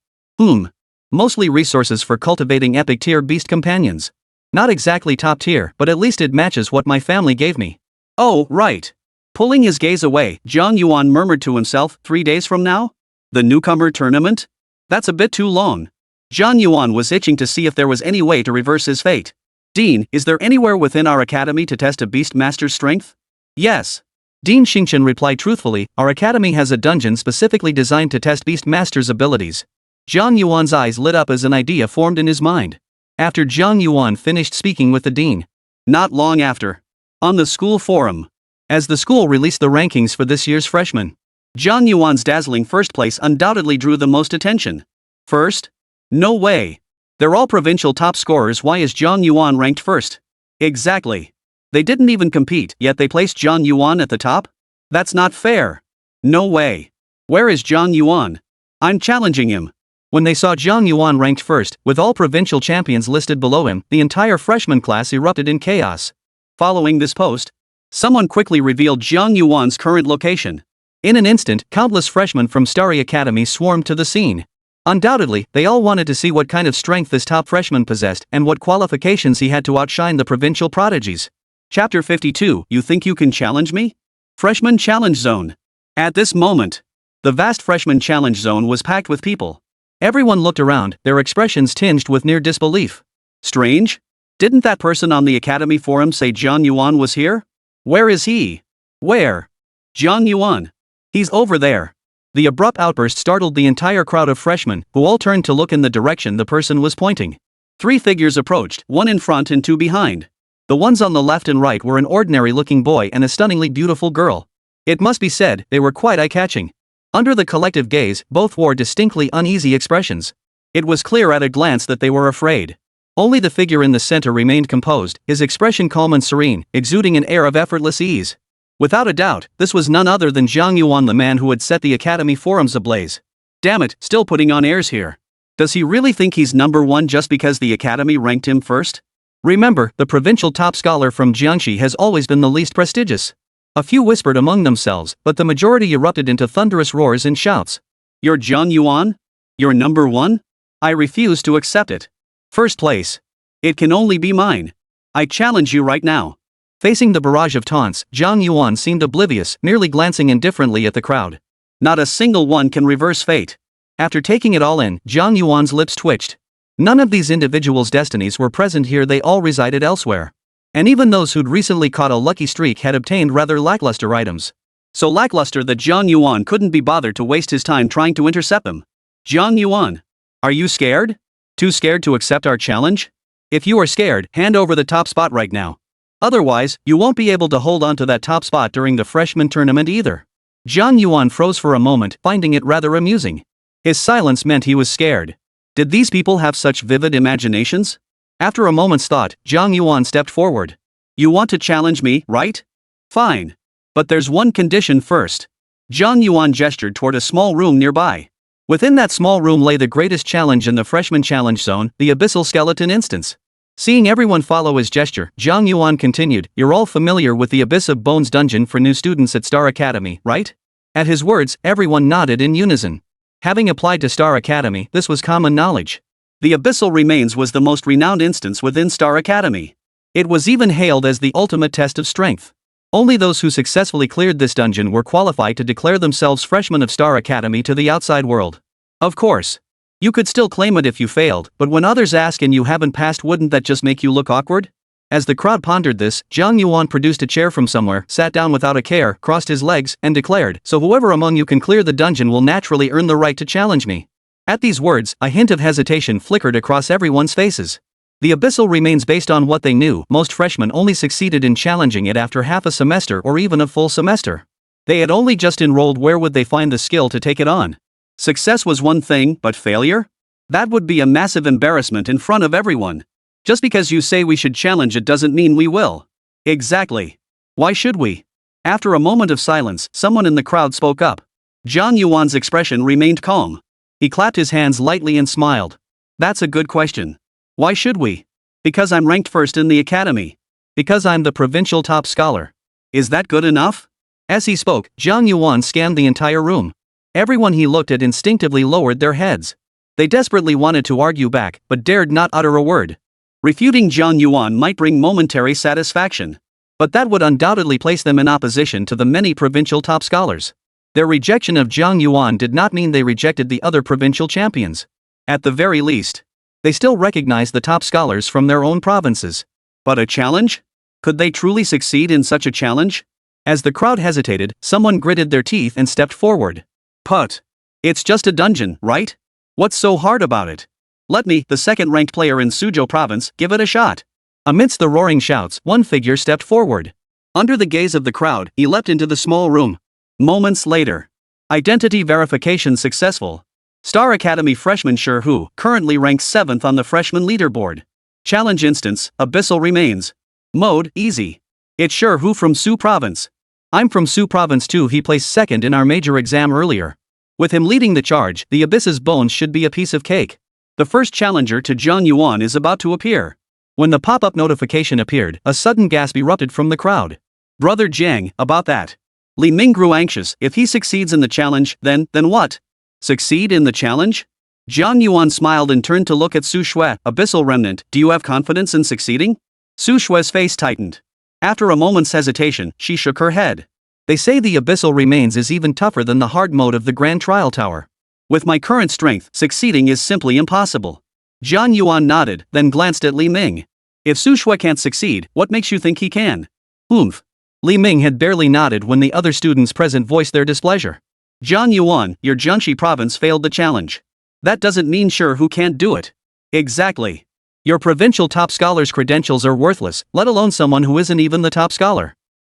Mostly resources for cultivating epic tier beast companions. Not exactly top tier, but at least it matches what my family gave me. Oh, right. Pulling his gaze away, Jiang Yuan murmured to himself, 3 days from now? The newcomer tournament? That's a bit too long. Jiang Yuan was itching to see if there was any way to reverse his fate. Dean, is there anywhere within our academy to test a beast master's strength? Yes. Dean Xingchen replied truthfully, our academy has a dungeon specifically designed to test beast master's abilities. Jiang Yuan's eyes lit up as an idea formed in his mind. After Jiang Yuan finished speaking with the dean. Not long after. On the school forum. As the school released the rankings for this year's freshmen, Jiang Yuan's dazzling first place undoubtedly drew the most attention. First? No way. They're all provincial top scorers. Why is Jiang Yuan ranked first? Exactly. They didn't even compete, yet they placed Jiang Yuan at the top? That's not fair. No way. Where is Jiang Yuan? I'm challenging him. When they saw Jiang Yuan ranked first, with all provincial champions listed below him, the entire freshman class erupted in chaos. Following this post, someone quickly revealed Jiang Yuan's current location. In an instant, countless freshmen from Starry Academy swarmed to the scene. Undoubtedly, they all wanted to see what kind of strength this top freshman possessed and what qualifications he had to outshine the provincial prodigies. Chapter 52, You Think You Can Challenge Me? Freshman Challenge Zone. At this moment, the vast freshman challenge zone was packed with people. Everyone looked around, their expressions tinged with near disbelief. Strange? Didn't that person on the academy forum say Jiang Yuan was here? Where is he? Where? Jiang Yuan. He's over there. The abrupt outburst startled the entire crowd of freshmen, who all turned to look in the direction the person was pointing. 3 figures approached, one in front and 2 behind. The ones on the left and right were an ordinary-looking boy and a stunningly beautiful girl. It must be said, they were quite eye-catching. Under the collective gaze, both wore distinctly uneasy expressions. It was clear at a glance that they were afraid. Only the figure in the center remained composed, his expression calm and serene, exuding an air of effortless ease. Without a doubt, this was none other than Jiang Yuan, the man who had set the academy forums ablaze. Damn it, still putting on airs here. Does he really think he's number 1 just because the academy ranked him first? Remember, the provincial top scholar from Jiangxi has always been the least prestigious. A few whispered among themselves, but the majority erupted into thunderous roars and shouts. You're Jiang Yuan? You're number 1? I refuse to accept it. First place. It can only be mine. I challenge you right now. Facing the barrage of taunts, Jiang Yuan seemed oblivious, merely glancing indifferently at the crowd. Not a single one can reverse fate. After taking it all in, Jiang Yuan's lips twitched. None of these individuals' destinies were present here, they all resided elsewhere. And even those who'd recently caught a lucky streak had obtained rather lackluster items. So lackluster that Jiang Yuan couldn't be bothered to waste his time trying to intercept them. Jiang Yuan. Are you scared? Too scared to accept our challenge? If you are scared, hand over the top spot right now. Otherwise, you won't be able to hold on to that top spot during the freshman tournament either. Jiang Yuan froze for a moment, finding it rather amusing. His silence meant he was scared. Did these people have such vivid imaginations? After a moment's thought, Jiang Yuan stepped forward. You want to challenge me, right? Fine. But there's one condition first. Jiang Yuan gestured toward a small room nearby. Within that small room lay the greatest challenge in the freshman challenge zone, the abyssal skeleton instance. Seeing everyone follow his gesture, Jiang Yuan continued, You're all familiar with the Abyss of Bones dungeon for new students at Star Academy, right? At his words, everyone nodded in unison. Having applied to Star Academy, this was common knowledge. The Abyssal Remains was the most renowned instance within Star Academy. It was even hailed as the ultimate test of strength. Only those who successfully cleared this dungeon were qualified to declare themselves freshmen of Star Academy to the outside world. Of course. You could still claim it if you failed, but when others ask and you haven't passed, wouldn't that just make you look awkward? As the crowd pondered this, Jiang Yuan produced a chair from somewhere, sat down without a care, crossed his legs, and declared, So whoever among you can clear the dungeon will naturally earn the right to challenge me. At these words, a hint of hesitation flickered across everyone's faces. The Abyssal Remains, based on what they knew, most freshmen only succeeded in challenging it after half a semester or even a full semester. They had only just enrolled, where would they find the skill to take it on? Success was one thing, but failure? That would be a massive embarrassment in front of everyone. Just because you say we should challenge it doesn't mean we will. Exactly. Why should we? After a moment of silence, someone in the crowd spoke up. Jiang Yuan's expression remained calm. He clapped his hands lightly and smiled. That's a good question. Why should we? Because I'm ranked first in the academy. Because I'm the provincial top scholar. Is that good enough? As he spoke, Jiang Yuan scanned the entire room. Everyone he looked at instinctively lowered their heads. They desperately wanted to argue back, but dared not utter a word. Refuting Jiang Yuan might bring momentary satisfaction, but that would undoubtedly place them in opposition to the many provincial top scholars. Their rejection of Jiang Yuan did not mean they rejected the other provincial champions. At the very least, they still recognized the top scholars from their own provinces. But a challenge? Could they truly succeed in such a challenge? As the crowd hesitated, someone gritted their teeth and stepped forward. Put. It's just a dungeon, right? What's so hard about it? Let me, the second-ranked player in Suzhou province, give it a shot. Amidst the roaring shouts, one figure stepped forward. Under the gaze of the crowd, he leapt into the small room. Moments later. Identity verification successful. Star Academy freshman Shi Hu, currently ranked 7th on the freshman leaderboard. Challenge instance, Abyssal Remains. Mode, easy. It's Shi Hu from Su province. I'm from Su province too. He placed 2nd in our major exam earlier. With him leading the charge, the Abyss's bones should be a piece of cake. The first challenger to Jiang Yuan is about to appear. When the pop-up notification appeared, a sudden gasp erupted from the crowd. Brother Jiang, about that. Li Ming grew anxious. If he succeeds in the challenge, then what? Succeed in the challenge? Jiang Yuan smiled and turned to look at Su Shui, Abyssal Remnant. Do you have confidence in succeeding? Su Shui's face tightened. After a moment's hesitation, she shook her head. They say the Abyssal Remains is even tougher than the hard mode of the Grand Trial Tower. With my current strength, succeeding is simply impossible. Jiang Yuan nodded, then glanced at Li Ming. If Su Shui can't succeed, what makes you think he can? Oomph. Li Ming had barely nodded when the other students present voiced their displeasure. Jiang Yuan, your Jiangxi province failed the challenge. That doesn't mean Shi Hu can't do it. Exactly. Your provincial top scholar's credentials are worthless, let alone someone who isn't even the top scholar.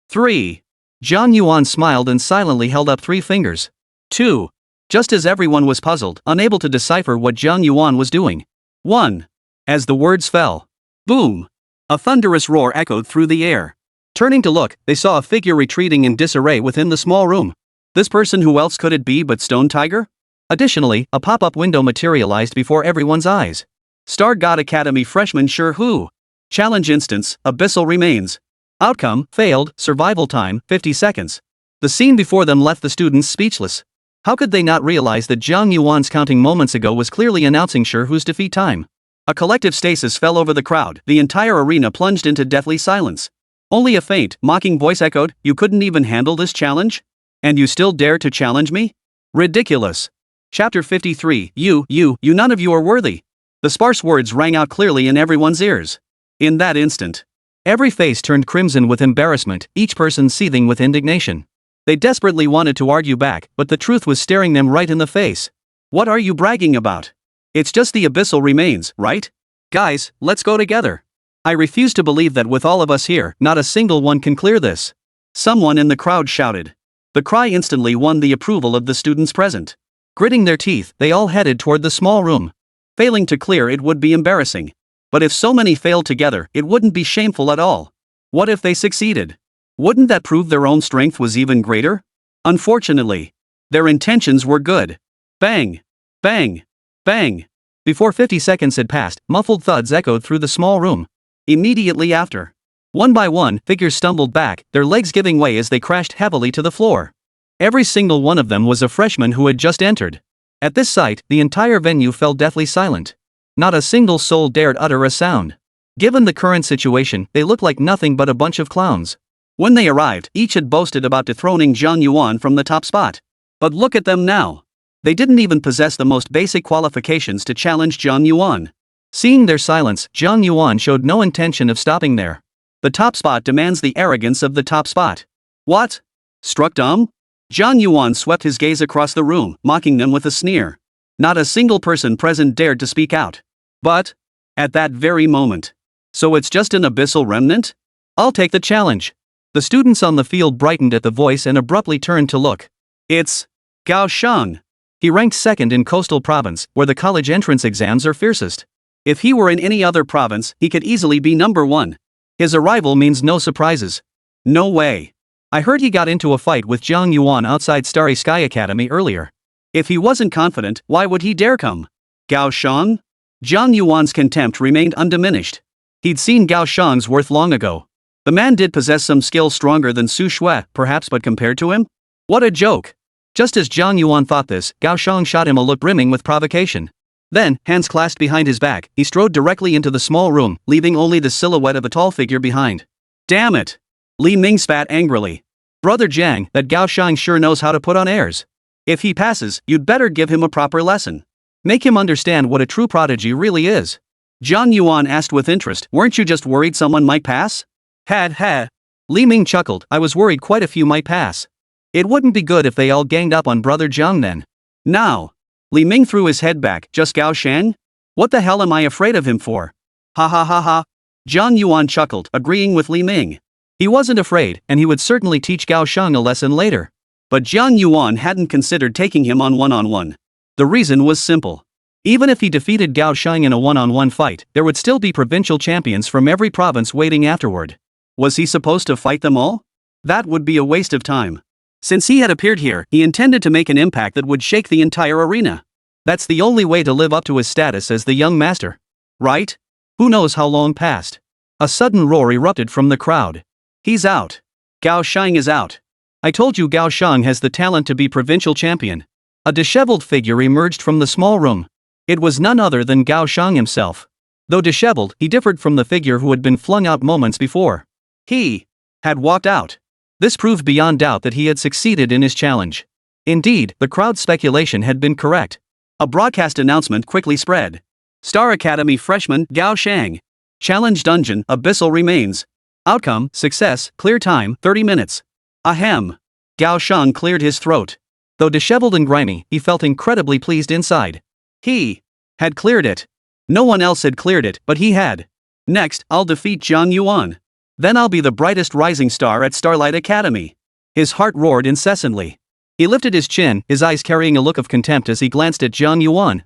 3. Jiang Yuan smiled and silently held up 3 fingers. 2. Just as everyone was puzzled, unable to decipher what Jiang Yuan was doing. 1. As the words fell. Boom! A thunderous roar echoed through the air. Turning to look, they saw a figure retreating in disarray within the small room. This person, who else could it be but Stone Tiger? Additionally, a pop-up window materialized before everyone's eyes. Star God Academy freshman Shi Hu. Challenge instance, Abyssal Remains. Outcome, failed, survival time, 50 seconds. The scene before them left the students speechless. How could they not realize that Jiang Yuan's counting moments ago was clearly announcing Shi Hu's defeat time? A collective stasis fell over the crowd. The entire arena plunged into deathly silence. Only a faint, mocking voice echoed, "You couldn't even handle this challenge? And you still dare to challenge me? Ridiculous." Chapter 53, You, none of you are worthy. The sparse words rang out clearly in everyone's ears. In that instant, every face turned crimson with embarrassment, each person seething with indignation. They desperately wanted to argue back, but the truth was staring them right in the face. What are you bragging about? It's just the Abyssal Remains, right? Guys, let's go together. I refuse to believe that with all of us here, not a single one can clear this. Someone in the crowd shouted. The cry instantly won the approval of the students present. Gritting their teeth, they all headed toward the small room. Failing to clear it would be embarrassing. But if so many failed together, it wouldn't be shameful at all. What if they succeeded? Wouldn't that prove their own strength was even greater? Unfortunately, their intentions were good. Bang! Bang! Bang! Before 50 seconds had passed, muffled thuds echoed through the small room. Immediately after, one by one, figures stumbled back, their legs giving way as they crashed heavily to the floor. Every single one of them was a freshman who had just entered. At this sight, the entire venue fell deathly silent. Not a single soul dared utter a sound. Given the current situation, they looked like nothing but a bunch of clowns. When they arrived, each had boasted about dethroning Jiang Yuan from the top spot. But look at them now. They didn't even possess the most basic qualifications to challenge Jiang Yuan. Seeing their silence, Jiang Yuan showed no intention of stopping there. The top spot demands the arrogance of the top spot. What? Struck dumb? Jiang Yuan swept his gaze across the room, mocking them with a sneer. Not a single person present dared to speak out. But, at that very moment, so it's just an abyssal remnant? I'll take the challenge. The students on the field brightened at the voice and abruptly turned to look. It's Gao Sheng. He ranked 2nd in Coastal Province, where the college entrance exams are fiercest. If he were in any other province, he could easily be number 1. His arrival means no surprises. No way. I heard he got into a fight with Jiang Yuan outside Starry Sky Academy earlier. If he wasn't confident, why would he dare come? Gao Shang? Jiang Yuan's contempt remained undiminished. He'd seen Gao Shang's worth long ago. The man did possess some skill stronger than Su Shui, perhaps, but compared to him? What a joke! Just as Jiang Yuan thought this, Gao Shang shot him a look brimming with provocation. Then, hands clasped behind his back, he strode directly into the small room, leaving only the silhouette of a tall figure behind. Damn it! Li Ming spat angrily. Brother Jiang, that Gao Shang sure knows how to put on airs. If he passes, you'd better give him a proper lesson. Make him understand what a true prodigy really is. Jiang Yuan asked with interest, weren't you just worried someone might pass? Had. Li Ming chuckled, I was worried quite a few might pass. It wouldn't be good if they all ganged up on Brother Jiang then. Now. Li Ming threw his head back, just Gao Shang? What the hell am I afraid of him for? Ha ha ha ha. Jiang Yuan chuckled, agreeing with Li Ming. He wasn't afraid, and he would certainly teach Gao Shang a lesson later. But Jiang Yuan hadn't considered taking him on one-on-one. The reason was simple. Even if he defeated Gao Shang in a one-on-one fight, there would still be provincial champions from every province waiting afterward. Was he supposed to fight them all? That would be a waste of time. Since he had appeared here, he intended to make an impact that would shake the entire arena. That's the only way to live up to his status as the young master. Right? Who knows how long passed? A sudden roar erupted from the crowd. He's out. Gao Shang is out. I told you Gao Shang has the talent to be provincial champion. A disheveled figure emerged from the small room. It was none other than Gao Shang himself. Though disheveled, he differed from the figure who had been flung out moments before. He had walked out. This proved beyond doubt that he had succeeded in his challenge. Indeed, the crowd's speculation had been correct. A broadcast announcement quickly spread. Star Academy freshman Gao Shang. Challenge dungeon, Abyssal remains. Outcome, success, clear time, 30 minutes. Ahem. Gao Shang cleared his throat. Though disheveled and grimy, he felt incredibly pleased inside. He had cleared it. No one else had cleared it, but he had. Next, I'll defeat Jiang Yuan. Then I'll be the brightest rising star at Starlight Academy. His heart roared incessantly. He lifted his chin, his eyes carrying a look of contempt as he glanced at Jiang Yuan.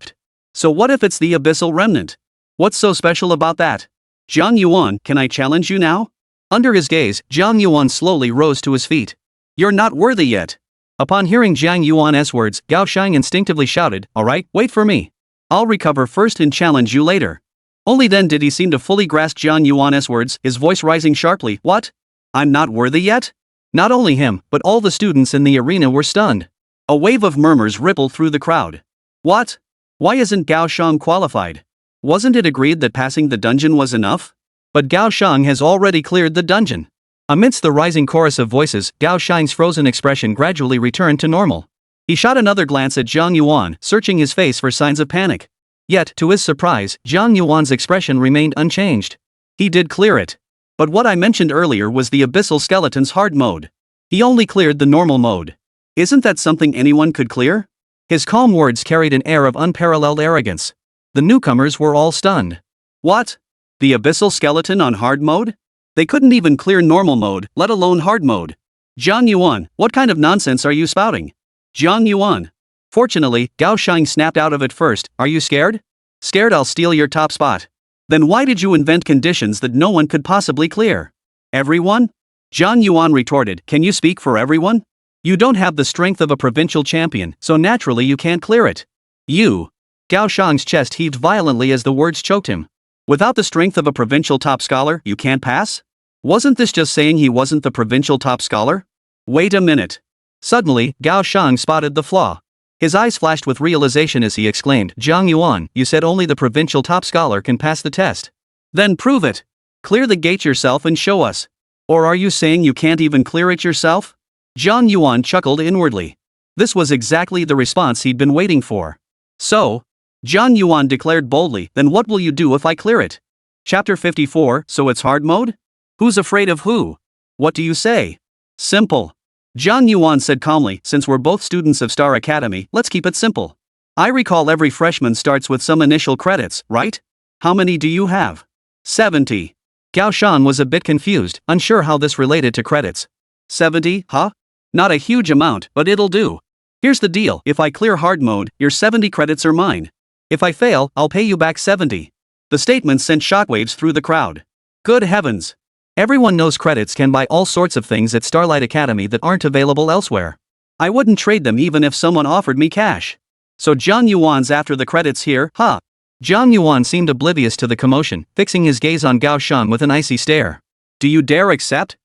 So what if it's the Abyssal Remnant? What's so special about that? Jiang Yuan, can I challenge you now? Under his gaze, Jiang Yuan slowly rose to his feet. You're not worthy yet. Upon hearing Jiang Yuan's words, Gao Shang instinctively shouted, alright, wait for me. I'll recover first and challenge you later. Only then did he seem to fully grasp Jiang Yuan's words, his voice rising sharply. What? I'm not worthy yet? Not only him, but all the students in the arena were stunned. A wave of murmurs rippled through the crowd. What? Why isn't Gao Shang qualified? Wasn't it agreed that passing the dungeon was enough? But Gao Shang has already cleared the dungeon. Amidst the rising chorus of voices, Gao Shang's frozen expression gradually returned to normal. He shot another glance at Jiang Yuan, searching his face for signs of panic. Yet, to his surprise, Jiang Yuan's expression remained unchanged. He did clear it. But what I mentioned earlier was the Abyssal Skeleton's hard mode. He only cleared the normal mode. Isn't that something anyone could clear? His calm words carried an air of unparalleled arrogance. The newcomers were all stunned. What? The Abyssal Skeleton on hard mode? They couldn't even clear normal mode, let alone hard mode. Jiang Yuan, what kind of nonsense are you spouting? Jiang Yuan. Fortunately, Gao Shang snapped out of it first. Are you scared? Scared I'll steal your top spot. Then why did you invent conditions that no one could possibly clear? Everyone? Jiang Yuan retorted, can you speak for everyone? You don't have the strength of a provincial champion, so naturally you can't clear it. You. Gao Shang's chest heaved violently as the words choked him. Without the strength of a provincial top scholar, you can't pass? Wasn't this just saying he wasn't the provincial top scholar? Wait a minute. Suddenly, Gao Shang spotted the flaw. His eyes flashed with realization as he exclaimed, Jiang Yuan, you said only the provincial top scholar can pass the test. Then prove it. Clear the gate yourself and show us. Or are you saying you can't even clear it yourself? Jiang Yuan chuckled inwardly. This was exactly the response he'd been waiting for. So? Jiang Yuan declared boldly, then what will you do if I clear it? Chapter 54, so it's hard mode? Who's afraid of who? What do you say? Simple. Jiang Yuan said calmly, since we're both students of Star Academy, let's keep it simple. I recall every freshman starts with some initial credits, right? How many do you have? 70. Gao Shang was a bit confused, unsure how this related to credits. 70, huh? Not a huge amount, but it'll do. Here's the deal, if I clear hard mode, your 70 credits are mine. If I fail, I'll pay you back 70. The statement sent shockwaves through the crowd. Good heavens. Everyone knows credits can buy all sorts of things at Starlight Academy that aren't available elsewhere. I wouldn't trade them even if someone offered me cash. So Jiang Yuan's after the credits here, huh? Jiang Yuan seemed oblivious to the commotion, fixing his gaze on Gao Shang with an icy stare. Do you dare accept?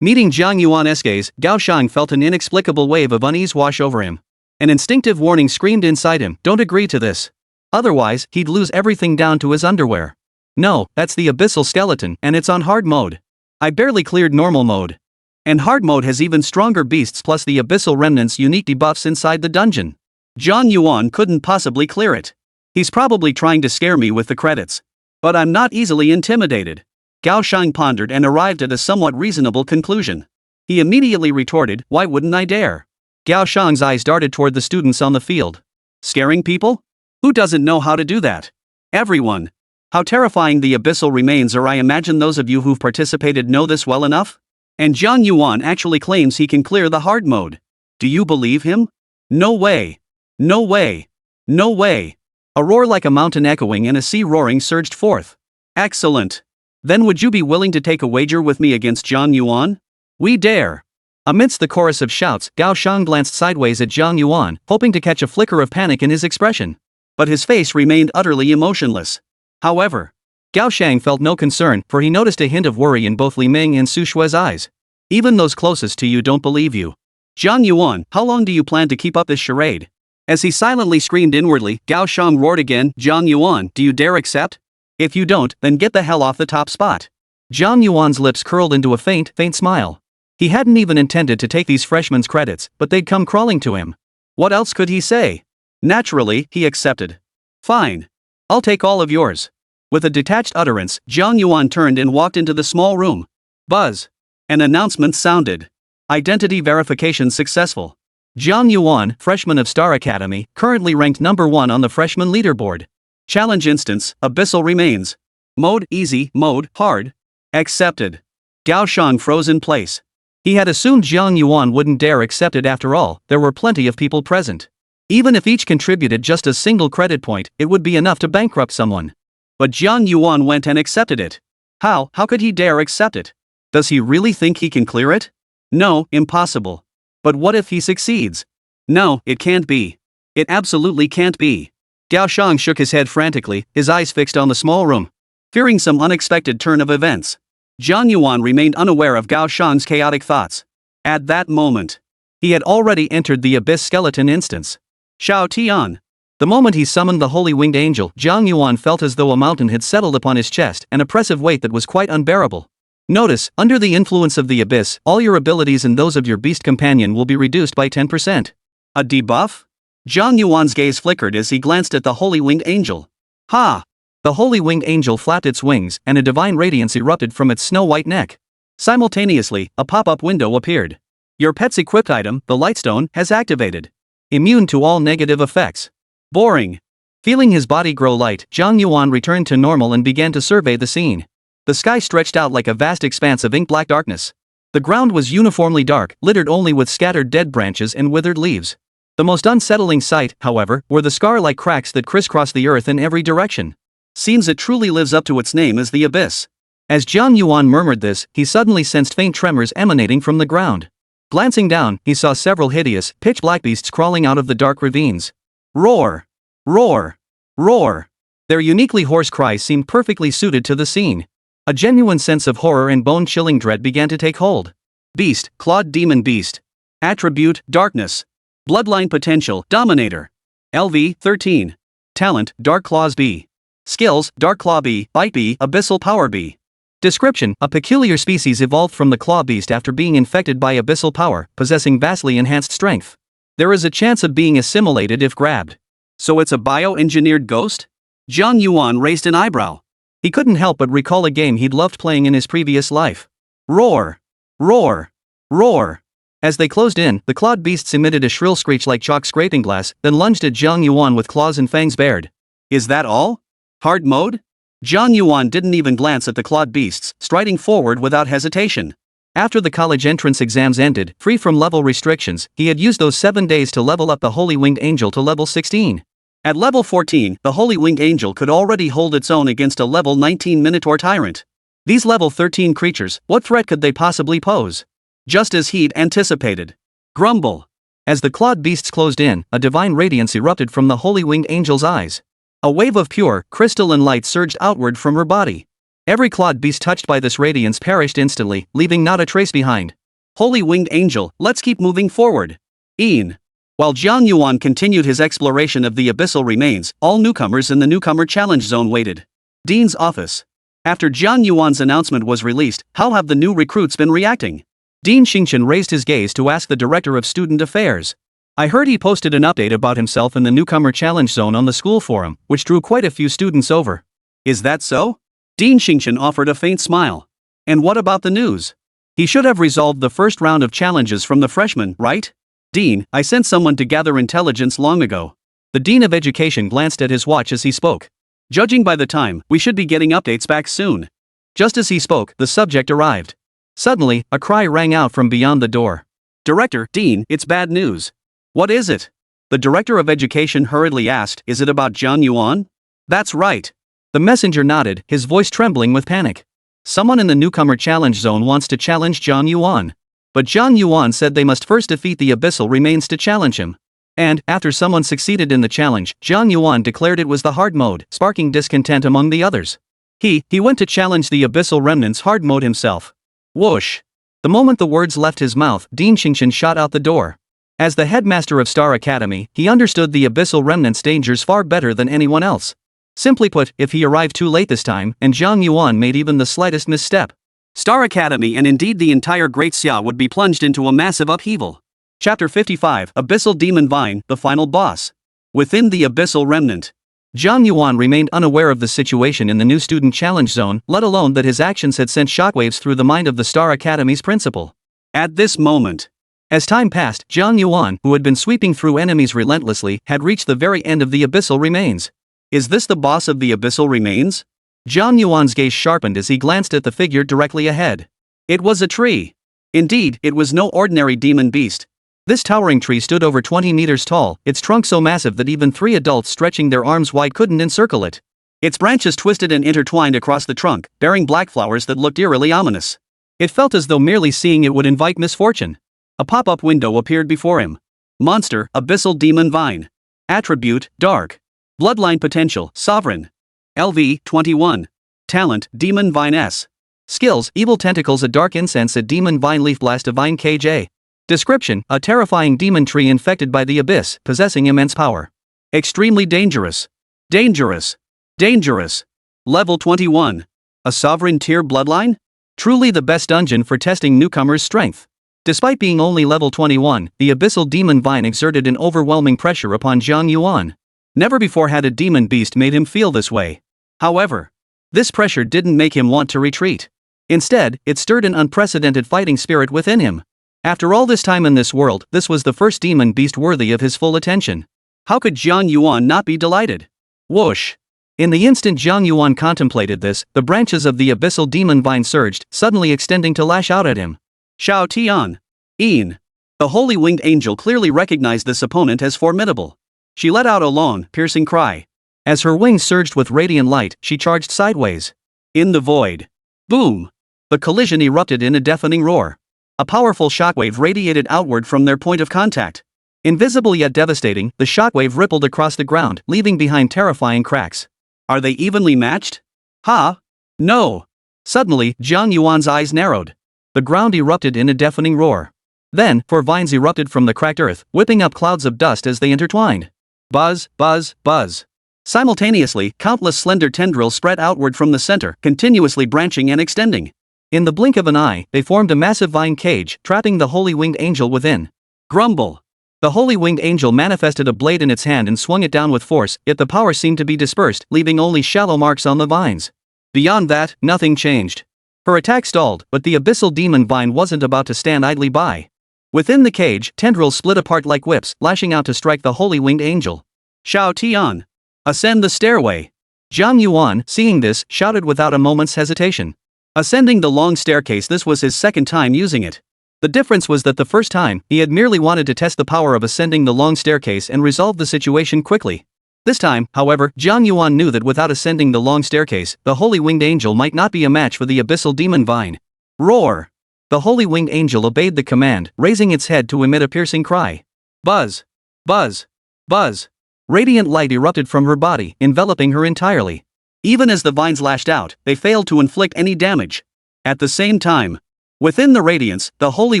Meeting Jiang Yuan's gaze, Gao Shang felt an inexplicable wave of unease wash over him. An instinctive warning screamed inside him, don't agree to this. Otherwise, he'd lose everything down to his underwear. No, that's the abyssal skeleton, and it's on hard mode. I barely cleared normal mode. And hard mode has even stronger beasts plus the abyssal remnants' unique debuffs inside the dungeon. Jiang Yuan couldn't possibly clear it. He's probably trying to scare me with the credits. But I'm not easily intimidated. Gao Shang pondered and arrived at a somewhat reasonable conclusion. He immediately retorted, why wouldn't I dare? Gao Shang's eyes darted toward the students on the field. Scaring people? Who doesn't know how to do that? Everyone. How terrifying the abyssal remains are. I imagine those of you who've participated know this well enough? And Jiang Yuan actually claims he can clear the hard mode. Do you believe him? No way. No way. No way. A roar like a mountain echoing and a sea roaring surged forth. Excellent. Then would you be willing to take a wager with me against Jiang Yuan? We dare. Amidst the chorus of shouts, Gao Shang glanced sideways at Jiang Yuan, hoping to catch a flicker of panic in his expression. But his face remained utterly emotionless. However, Gao Shang felt no concern, for he noticed a hint of worry in both Li Ming and Su Shue's eyes. Even those closest to you don't believe you. Jiang Yuan, how long do you plan to keep up this charade? As he silently screamed inwardly, Gao Shang roared again, Jiang Yuan, do you dare accept? If you don't, then get the hell off the top spot. Jiang Yuan's lips curled into a faint smile. He hadn't even intended to take these freshmen's credits, but they'd come crawling to him. What else could he say? Naturally, he accepted. Fine. I'll take all of yours. With a detached utterance, Jiang Yuan turned and walked into the small room. Buzz. An announcement sounded. Identity verification successful. Jiang Yuan, freshman of Star Academy, currently ranked number 1 on the freshman leaderboard. Challenge instance, abyssal remains. Mode easy, mode hard. Accepted. Gao Shang froze in place. He had assumed Jiang Yuan wouldn't dare accept it. After all, there were plenty of people present. Even if each contributed just a single credit point, it would be enough to bankrupt someone. But Jiang Yuan went and accepted it. How could he dare accept it? Does he really think he can clear it? No, impossible. But what if he succeeds? No, it can't be. It absolutely can't be. Gao Shang shook his head frantically, his eyes fixed on the small room. Fearing some unexpected turn of events, Jiang Yuan remained unaware of Gao Shang's chaotic thoughts. At that moment, he had already entered the abyss skeleton instance. Shao Tian. The moment he summoned the holy winged angel, Jiang Yuan felt as though a mountain had settled upon his chest, an oppressive weight that was quite unbearable. Notice, under the influence of the abyss, all your abilities and those of your beast companion will be reduced by 10%. A debuff? Jiang Yuan's gaze flickered as he glanced at the holy winged angel. Ha! The holy winged angel flapped its wings, and a divine radiance erupted from its snow-white neck. Simultaneously, a pop-up window appeared. Your pet's equipped item, the Lightstone, has activated. Immune to all negative effects. Boring. Feeling his body grow light, Jiang Yuan returned to normal and began to survey the scene. The sky stretched out like a vast expanse of ink-black darkness. The ground was uniformly dark, littered only with scattered dead branches and withered leaves. The most unsettling sight, however, were the scar-like cracks that crisscrossed the earth in every direction. Seems it truly lives up to its name as the abyss. As Jiang Yuan murmured this, he suddenly sensed faint tremors emanating from the ground. Glancing down, he saw several hideous, pitch-black beasts crawling out of the dark ravines. Roar! Roar! Roar! Their uniquely hoarse cries seemed perfectly suited to the scene. A genuine sense of horror and bone-chilling dread began to take hold. Beast, clawed demon beast. Attribute, darkness. Bloodline potential, dominator. LV, 13. Talent, dark claws B. Skills, dark claw B, bite B, abyssal power B. Description, a peculiar species evolved from the claw beast after being infected by abyssal power, possessing vastly enhanced strength. There is a chance of being assimilated if grabbed. So it's a bioengineered ghost? Jiang Yuan raised an eyebrow. He couldn't help but recall a game he'd loved playing in his previous life. Roar! Roar! Roar! As they closed in, the clawed beasts emitted a shrill screech like chalk scraping glass, then lunged at Jiang Yuan with claws and fangs bared. Is that all? Hard mode? Jiang Yuan didn't even glance at the clawed beasts, striding forward without hesitation. After the college entrance exams ended, free from level restrictions, he had used those 7 days to level up the Holy Winged Angel to level 16. At level 14, the Holy Winged Angel could already hold its own against a level 19 Minotaur Tyrant. These level 13 creatures, what threat could they possibly pose? Just as he'd anticipated. Grumble. As the clawed beasts closed in, a divine radiance erupted from the holy winged angel's eyes. A wave of pure, crystalline light surged outward from her body. Every clawed beast touched by this radiance perished instantly, leaving not a trace behind. Holy winged angel, let's keep moving forward. Ian. While Jiang Yuan continued his exploration of the abyssal remains, all newcomers in the newcomer challenge zone waited. Dean's office. After Jiang Yuan's announcement was released, how have the new recruits been reacting? Dean Xingchen raised his gaze to ask the director of student affairs. I heard he posted an update about himself in the newcomer challenge zone on the school forum, which drew quite a few students over. Is that so? Dean Xingchen offered a faint smile. And what about the news? He should have resolved the first round of challenges from the freshmen, right? Dean, I sent someone to gather intelligence long ago. The Dean of Education glanced at his watch as he spoke. Judging by the time, we should be getting updates back soon. Just as he spoke, the subject arrived. Suddenly, a cry rang out from beyond the door. Director, Dean, it's bad news. What is it? The director of education hurriedly asked, is it about Jiang Yuan? That's right. The messenger nodded, his voice trembling with panic. Someone in the newcomer challenge zone wants to challenge Jiang Yuan. But Jiang Yuan said they must first defeat the abyssal remains to challenge him. And, after someone succeeded in the challenge, Jiang Yuan declared it was the hard mode, sparking discontent among the others. He went to challenge the abyssal remnants hard mode himself. Whoosh! The moment the words left his mouth, Dean Xingchen shot out the door. As the headmaster of Star Academy, he understood the abyssal remnants' dangers far better than anyone else. Simply put, if he arrived too late this time, and Jiang Yuan made even the slightest misstep, Star Academy and indeed the entire Great Xia would be plunged into a massive upheaval. Chapter 55, Abyssal Demon Vine, the final boss. Within the abyssal remnant. Jiang Yuan remained unaware of the situation in the new student challenge zone, let alone that his actions had sent shockwaves through the mind of the Star Academy's principal. At this moment, as time passed, Jiang Yuan, who had been sweeping through enemies relentlessly, had reached the very end of the abyssal remains. Is this the boss of the abyssal remains? Jiang Yuan's gaze sharpened as he glanced at the figure directly ahead. It was a tree. Indeed, it was no ordinary demon beast. This towering tree stood over 20 meters tall, its trunk so massive that even 3 adults stretching their arms wide couldn't encircle it. Its branches twisted and intertwined across the trunk, bearing black flowers that looked eerily ominous. It felt as though merely seeing it would invite misfortune. A pop-up window appeared before him. Monster, Abyssal Demon Vine. Attribute, Dark. Bloodline Potential, Sovereign. LV, 21. Talent, Demon Vine S. Skills, Evil Tentacles, a Dark Incense, a Demon Vine Leaf Blast, a Vine KJ. Description, a terrifying demon tree infected by the abyss, possessing immense power. Extremely dangerous. Dangerous. Dangerous. Level 21. A sovereign tier bloodline? Truly the best dungeon for testing newcomers' strength. Despite being only level 21, the abyssal demon vine exerted an overwhelming pressure upon Jiang Yuan. Never before had a demon beast made him feel this way. However, this pressure didn't make him want to retreat. Instead, it stirred an unprecedented fighting spirit within him. After all this time in this world, this was the first demon beast worthy of his full attention. How could Jiang Yuan not be delighted? Whoosh! In the instant Jiang Yuan contemplated this, the branches of the abyssal demon vine surged, suddenly extending to lash out at him. Xiao Tian. Ian. The holy winged angel clearly recognized this opponent as formidable. She let out a long, piercing cry. As her wings surged with radiant light, she charged sideways. In the void. Boom! The collision erupted in a deafening roar. A powerful shockwave radiated outward from their point of contact. Invisible yet devastating, the shockwave rippled across the ground, leaving behind terrifying cracks. Are they evenly matched? Ha! No! Suddenly, Jiang Yuan's eyes narrowed. The ground erupted in a deafening roar. Then, 4 vines erupted from the cracked earth, whipping up clouds of dust as they intertwined. Buzz, buzz, buzz. Simultaneously, countless slender tendrils spread outward from the center, continuously branching and extending. In the blink of an eye, they formed a massive vine cage, trapping the holy winged angel within. Grumble. The holy winged angel manifested a blade in its hand and swung it down with force, yet the power seemed to be dispersed, leaving only shallow marks on the vines. Beyond that, nothing changed. Her attack stalled, but the abyssal demon vine wasn't about to stand idly by. Within the cage, tendrils split apart like whips, lashing out to strike the holy winged angel. Xiao Tian. Ascend the stairway. Jiang Yuan, seeing this, shouted without a moment's hesitation. Ascending the long staircase, this was his second time using it. The difference was that the first time, he had merely wanted to test the power of ascending the long staircase and resolve the situation quickly. This time, however, Jiang Yuan knew that without ascending the long staircase, the Holy Winged Angel might not be a match for the abyssal demon vine. Roar! The Holy Winged Angel obeyed the command, raising its head to emit a piercing cry. Buzz! Buzz! Buzz! Radiant light erupted from her body, enveloping her entirely. Even as the vines lashed out, they failed to inflict any damage. At the same time, within the radiance, the Holy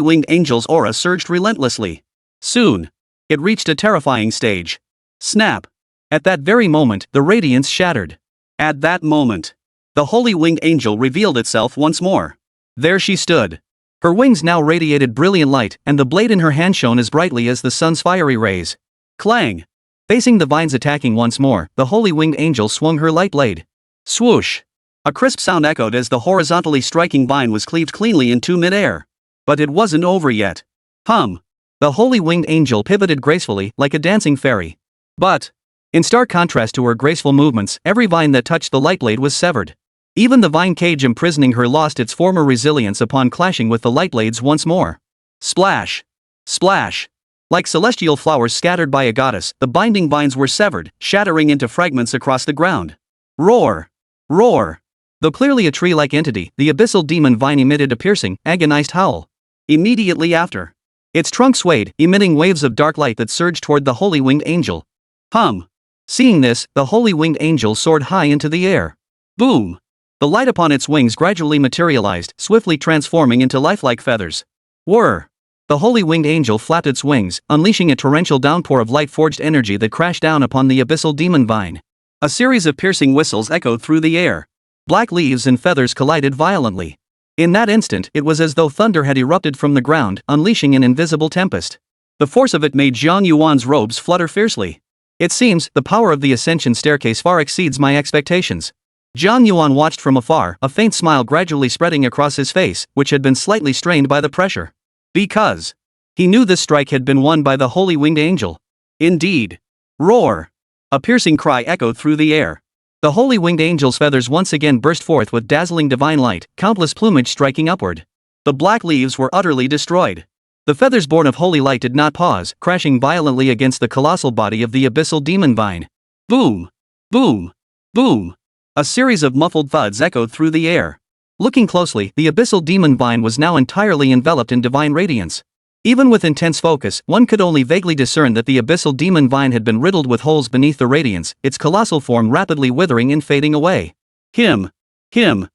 Winged Angel's aura surged relentlessly. Soon, it reached a terrifying stage. Snap! At that very moment, the radiance shattered. At that moment, the Holy Winged Angel revealed itself once more. There she stood. Her wings now radiated brilliant light, and the blade in her hand shone as brightly as the sun's fiery rays. Clang! Facing the vines attacking once more, the Holy Winged Angel swung her light blade. Swoosh! A crisp sound echoed as the horizontally striking vine was cleaved cleanly into mid-air. But it wasn't over yet. Hum! The Holy Winged Angel pivoted gracefully, like a dancing fairy. But, in stark contrast to her graceful movements, every vine that touched the light blade was severed. Even the vine cage imprisoning her lost its former resilience upon clashing with the light blades once more. Splash! Splash! Like celestial flowers scattered by a goddess, the binding vines were severed, shattering into fragments across the ground. Roar! Roar! Though clearly a tree-like entity, the abyssal demon vine emitted a piercing, agonized howl. Immediately after, its trunk swayed, emitting waves of dark light that surged toward the Holy Winged Angel. Hum! Seeing this, the Holy Winged Angel soared high into the air. Boom! The light upon its wings gradually materialized, swiftly transforming into lifelike feathers. Whir! The Holy Winged Angel flapped its wings, unleashing a torrential downpour of light-forged energy that crashed down upon the abyssal demon vine. A series of piercing whistles echoed through the air. Black leaves and feathers collided violently. In that instant, it was as though thunder had erupted from the ground, unleashing an invisible tempest. The force of it made Jiang Yuan's robes flutter fiercely. It seems, the power of the ascension staircase far exceeds my expectations. Jiang Yuan watched from afar, a faint smile gradually spreading across his face, which had been slightly strained by the pressure. Because he knew this strike had been won by the Holy Winged Angel. Indeed. Roar! A piercing cry echoed through the air. The Holy Winged Angel's feathers once again burst forth with dazzling divine light, countless plumage striking upward. The black leaves were utterly destroyed. The feathers born of holy light did not pause, crashing violently against the colossal body of the abyssal demon vine. Boom! Boom! Boom! A series of muffled thuds echoed through the air. Looking closely, the abyssal demon vine was now entirely enveloped in divine radiance. Even with intense focus, one could only vaguely discern that the abyssal demon vine had been riddled with holes beneath the radiance, its colossal form rapidly withering and fading away. Him! Him!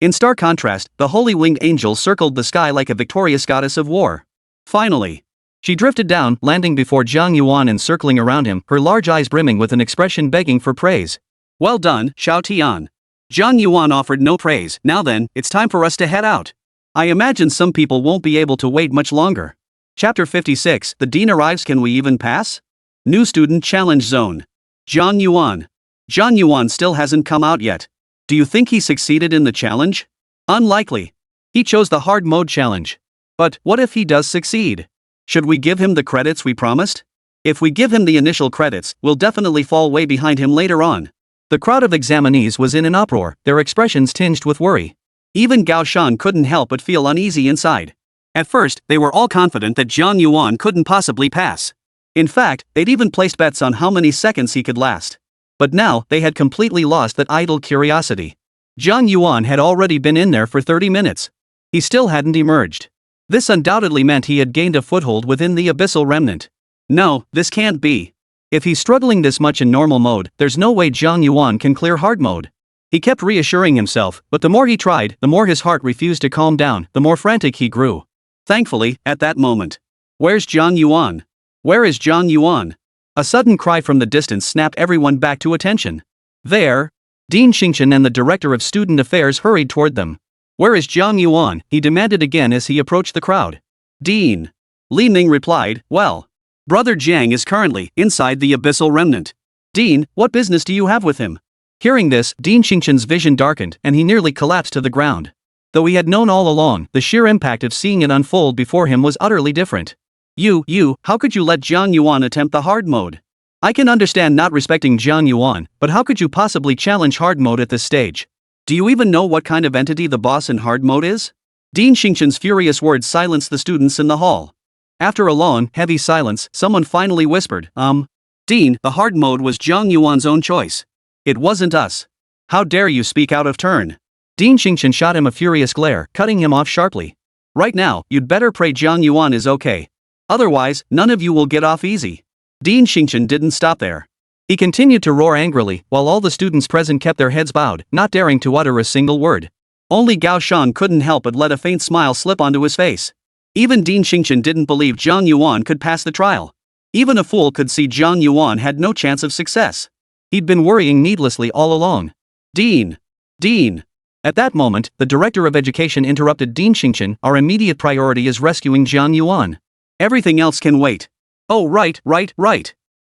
In stark contrast, the Holy Winged Angel circled the sky like a victorious goddess of war. Finally, she drifted down, landing before Jiang Yuan and circling around him, her large eyes brimming with an expression begging for praise. Well done, Xiao Tian. Jiang Yuan offered no praise. Now then, it's time for us to head out. I imagine some people won't be able to wait much longer. Chapter 56, The Dean arrives. Can we even pass? New Student Challenge Zone. Jiang Yuan. Jiang Yuan still hasn't come out yet. Do you think he succeeded in the challenge? Unlikely. He chose the hard mode challenge. But what if he does succeed? Should we give him the credits we promised? If we give him the initial credits, we'll definitely fall way behind him later on. The crowd of examinees was in an uproar, their expressions tinged with worry. Even Gao Shan couldn't help but feel uneasy inside. At first, they were all confident that Jiang Yuan couldn't possibly pass. In fact, they'd even placed bets on how many seconds he could last. But now, they had completely lost that idle curiosity. Jiang Yuan had already been in there for 30 minutes. He still hadn't emerged. This undoubtedly meant he had gained a foothold within the abyssal remnant. No, this can't be. If he's struggling this much in normal mode, there's no way Jiang Yuan can clear hard mode. He kept reassuring himself, but the more he tried, the more his heart refused to calm down, the more frantic he grew. Thankfully, at that moment. Where's Jiang Yuan? Where is Jiang Yuan? A sudden cry from the distance snapped everyone back to attention. There! Dean Xingchen and the Director of Student Affairs hurried toward them. Where is Jiang Yuan? He demanded again as he approached the crowd. Dean. Li Ning replied, well. Brother Jiang is currently inside the abyssal remnant. Dean, what business do you have with him? Hearing this, Dean Xingchen's vision darkened and he nearly collapsed to the ground. Though he had known all along, the sheer impact of seeing it unfold before him was utterly different. How could you let Jiang Yuan attempt the hard mode? I can understand not respecting Jiang Yuan, but how could you possibly challenge hard mode at this stage? Do you even know what kind of entity the boss in hard mode is? Dean Xingchen's furious words silenced the students in the hall. After a long, heavy silence, someone finally whispered, Dean, the hard mode was Jiang Yuan's own choice. It wasn't us. How dare you speak out of turn? Dean Xingqian shot him a furious glare, cutting him off sharply. Right now, you'd better pray Jiang Yuan is okay. Otherwise, none of you will get off easy. Dean Xingqian didn't stop there. He continued to roar angrily, while all the students present kept their heads bowed, not daring to utter a single word. Only Gao Shang couldn't help but let a faint smile slip onto his face. Even Dean Xingqian didn't believe Jiang Yuan could pass the trial. Even a fool could see Jiang Yuan had no chance of success. He'd been worrying needlessly all along. Dean! At that moment, the director of education interrupted Dean Xingqian. Our immediate priority is rescuing Jiang Yuan. Everything else can wait. Oh right.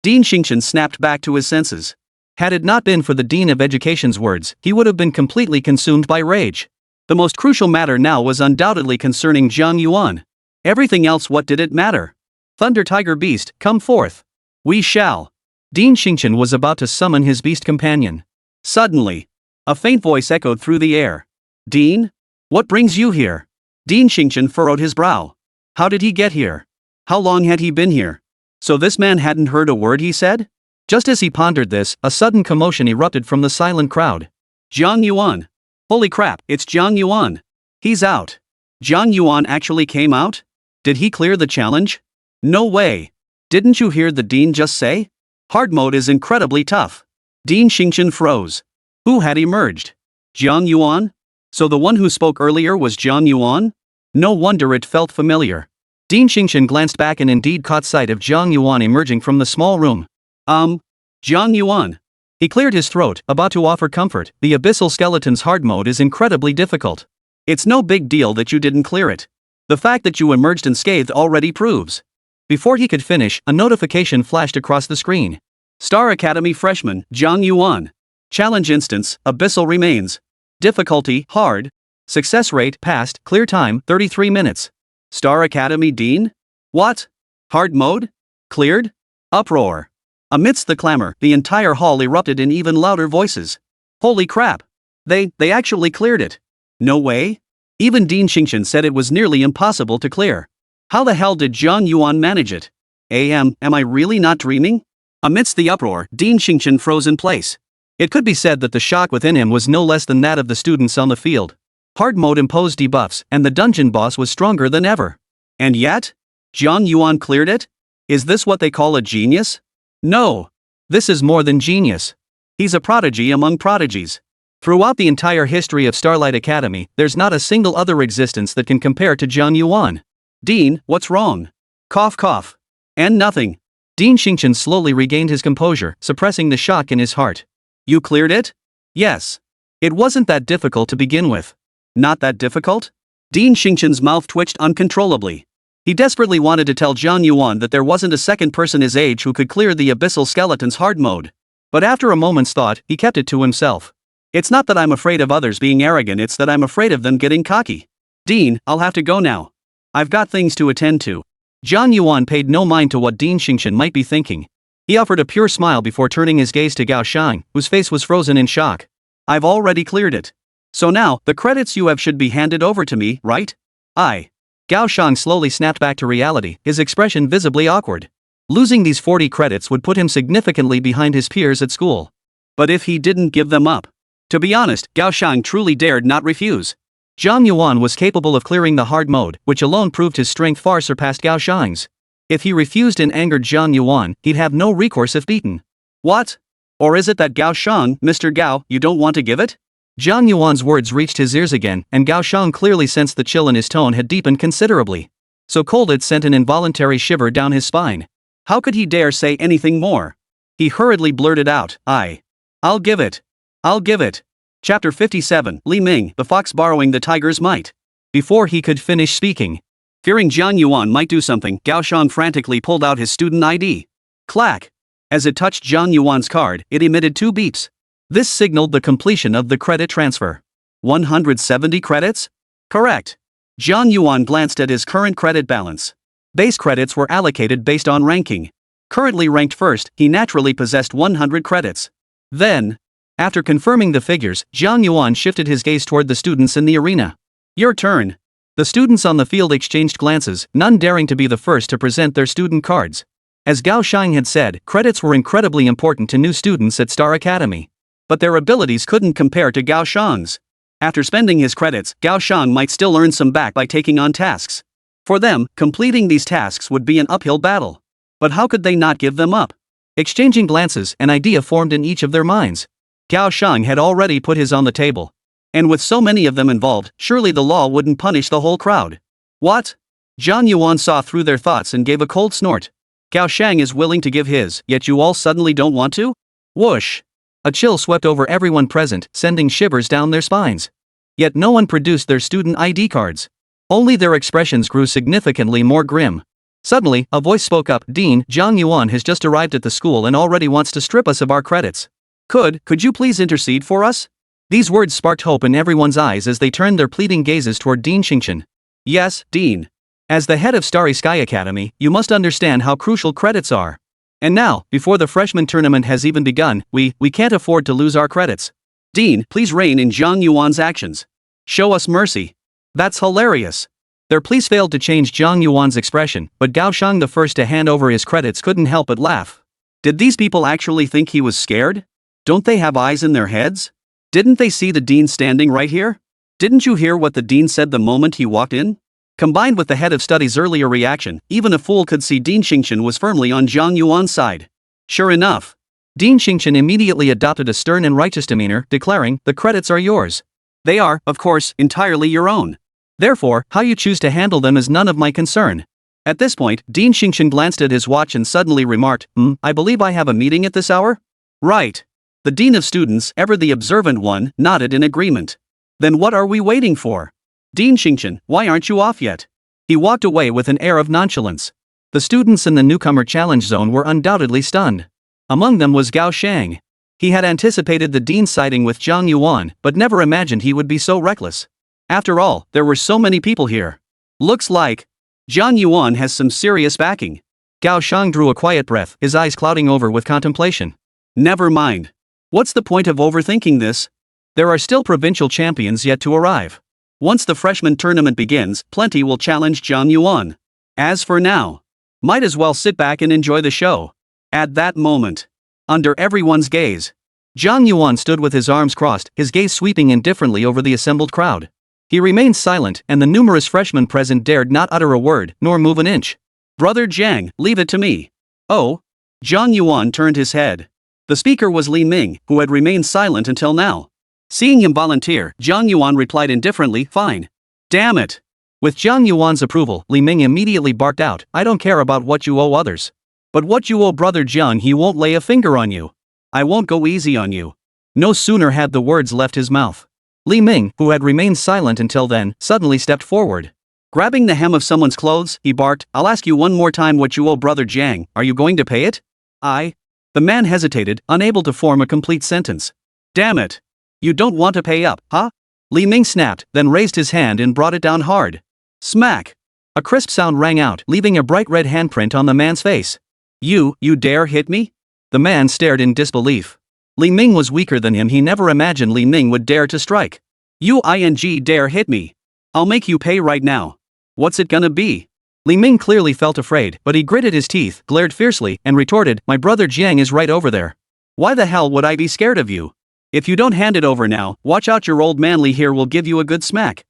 Dean Xingqian snapped back to his senses. Had it not been for the Dean of Education's words, he would have been completely consumed by rage. The most crucial matter now was undoubtedly concerning Jiang Yuan. Everything else, what did it matter? Thunder Tiger Beast, come forth. We shall. Dean Xingqian was about to summon his beast companion. Suddenly, a faint voice echoed through the air. Dean? What brings you here? Dean Xingqian furrowed his brow. How did he get here? How long had he been here? So this man hadn't heard a word he said? Just as he pondered this, a sudden commotion erupted from the silent crowd. Jiang Yuan. Holy crap, it's Jiang Yuan. He's out. Jiang Yuan actually came out? Did he clear the challenge? No way. Didn't you hear the Dean just say? Hard mode is incredibly tough. Dean Xingqian froze. Who had emerged? Jiang Yuan? So the one who spoke earlier was Jiang Yuan? No wonder it felt familiar. Dean Xingqian glanced back and indeed caught sight of Jiang Yuan emerging from the small room. Jiang Yuan. He cleared his throat, about to offer comfort. The abyssal skeleton's hard mode is incredibly difficult. It's no big deal that you didn't clear it. The fact that you emerged unscathed already proves. Before he could finish, a notification flashed across the screen. Star Academy freshman, Jiang Yuan. Challenge instance, abyssal remains. Difficulty, hard. Success rate, passed. Clear time, 33 minutes. Star Academy Dean? What? Hard mode? Cleared? Uproar. Amidst the clamor, the entire hall erupted in even louder voices. Holy crap! They actually cleared it. No way? Even Dean Xingqian said it was nearly impossible to clear. How the hell did Jiang Yuan manage it? Am I really not dreaming? Amidst the uproar, Dean Xingqian froze in place. It could be said that the shock within him was no less than that of the students on the field. Hard mode imposed debuffs, and the dungeon boss was stronger than ever. And yet? Jiang Yuan cleared it? Is this what they call a genius? No. This is more than genius. He's a prodigy among prodigies. Throughout the entire history of Starlight Academy, there's not a single other existence that can compare to Jiang Yuan. Dean, what's wrong? Cough cough. And nothing. Dean Xingqian slowly regained his composure, suppressing the shock in his heart. You cleared it? Yes. It wasn't that difficult to begin with. Not that difficult? Dean Xingqian's mouth twitched uncontrollably. He desperately wanted to tell Jiang Yuan that there wasn't a second person his age who could clear the abyssal skeleton's hard mode. But after a moment's thought, he kept it to himself. It's not that I'm afraid of others being arrogant, it's that I'm afraid of them getting cocky. Dean, I'll have to go now. I've got things to attend to. Jiang Yuan paid no mind to what Dean Xingqian might be thinking. He offered a pure smile before turning his gaze to Gao Shang, whose face was frozen in shock. I've already cleared it. So now, the credits you have should be handed over to me, right? Gao Shang slowly snapped back to reality, his expression visibly awkward. Losing these 40 credits would put him significantly behind his peers at school. But if he didn't give them up? To be honest, Gao Shang truly dared not refuse. Jiang Yuan was capable of clearing the hard mode, which alone proved his strength far surpassed Gao Shang's. If he refused and angered Jiang Yuan, he'd have no recourse if beaten. What? Or is it that Gao Shang, Mr. Gao, you don't want to give it? Jiang Yuan's words reached his ears again, and Gao Shang clearly sensed the chill in his tone had deepened considerably. So cold it sent an involuntary shiver down his spine. How could he dare say anything more? He hurriedly blurted out, I'll give it. I'll give it. Chapter 57, Li Ming, the fox borrowing the tiger's might. Before he could finish speaking, fearing Jiang Yuan might do something, Gao Shang frantically pulled out his student ID. Clack! As it touched Jiang Yuan's card, it emitted 2 beeps. This signaled the completion of the credit transfer. 170 credits? Correct. Jiang Yuan glanced at his current credit balance. Base credits were allocated based on ranking. Currently ranked first, he naturally possessed 100 credits. Then, after confirming the figures, Jiang Yuan shifted his gaze toward the students in the arena. Your turn. The students on the field exchanged glances, none daring to be the first to present their student cards. As Gao Shang had said, credits were incredibly important to new students at Star Academy. But their abilities couldn't compare to Gao Shang's. After spending his credits, Gao Shang might still earn some back by taking on tasks. For them, completing these tasks would be an uphill battle. But how could they not give them up? Exchanging glances, an idea formed in each of their minds. Gao Shang had already put his on the table. And with so many of them involved, surely the law wouldn't punish the whole crowd. What? Jiang Yuan saw through their thoughts and gave a cold snort. Gao Shang is willing to give his, yet you all suddenly don't want to? Whoosh! A chill swept over everyone present, sending shivers down their spines. Yet no one produced their student ID cards. Only their expressions grew significantly more grim. Suddenly, a voice spoke up. Dean, Jiang Yuan has just arrived at the school and already wants to strip us of our credits. Could you please intercede for us? These words sparked hope in everyone's eyes as they turned their pleading gazes toward Dean Xingqian. Yes, Dean. As the head of Starry Sky Academy, you must understand how crucial credits are. And now, before the freshman tournament has even begun, we can't afford to lose our credits. Dean, please rein in Jiang Yuan's actions. Show us mercy. That's hilarious. Their pleas failed to change Jiang Yuan's expression, but Gao Shang, the first to hand over his credits, couldn't help but laugh. Did these people actually think he was scared? Don't they have eyes in their heads? Didn't they see the dean standing right here? Didn't you hear what the dean said the moment he walked in? Combined with the head of studies' earlier reaction, even a fool could see Dean Xingqian was firmly on Jiang Yuan's side. Sure enough, Dean Xingqian immediately adopted a stern and righteous demeanor, declaring, "The credits are yours. They are, of course, entirely your own. Therefore, how you choose to handle them is none of my concern." At this point, Dean Xingqian glanced at his watch and suddenly remarked, I believe I have a meeting at this hour? Right. The dean of students, ever the observant one, nodded in agreement. Then what are we waiting for? Dean Xingqian, why aren't you off yet? He walked away with an air of nonchalance. The students in the newcomer challenge zone were undoubtedly stunned. Among them was Gao Shang. He had anticipated the dean's siding with Jiang Yuan, but never imagined he would be so reckless. After all, there were so many people here. Looks like Jiang Yuan has some serious backing. Gao Shang drew a quiet breath, his eyes clouding over with contemplation. Never mind. What's the point of overthinking this? There are still provincial champions yet to arrive. Once the freshman tournament begins, plenty will challenge Jiang Yuan. As for now, might as well sit back and enjoy the show. At that moment, under everyone's gaze, Jiang Yuan stood with his arms crossed, his gaze sweeping indifferently over the assembled crowd. He remained silent, and the numerous freshmen present dared not utter a word, nor move an inch. Brother Jiang, leave it to me. Oh? Jiang Yuan turned his head. The speaker was Li Ming, who had remained silent until now. Seeing him volunteer, Jiang Yuan replied indifferently, fine. Damn it. With Jiang Yuan's approval, Li Ming immediately barked out, I don't care about what you owe others. But what you owe Brother Jiang, he won't lay a finger on you. I won't go easy on you. No sooner had the words left his mouth. Li Ming, who had remained silent until then, suddenly stepped forward. Grabbing the hem of someone's clothes, he barked, I'll ask you one more time what you owe Brother Jiang, are you going to pay it? The man hesitated, unable to form a complete sentence. Damn it. You don't want to pay up, huh? Li Ming snapped, then raised his hand and brought it down hard. Smack. A crisp sound rang out, leaving a bright red handprint on the man's face. You dare hit me? The man stared in disbelief. Li Ming was weaker than him. He never imagined Li Ming would dare to strike. You dare hit me. I'll make you pay right now. What's it gonna be? Li Ming clearly felt afraid, but he gritted his teeth, glared fiercely, and retorted, my brother Jiang is right over there. Why the hell would I be scared of you? If you don't hand it over now, watch out, your old man Li here will give you a good smack.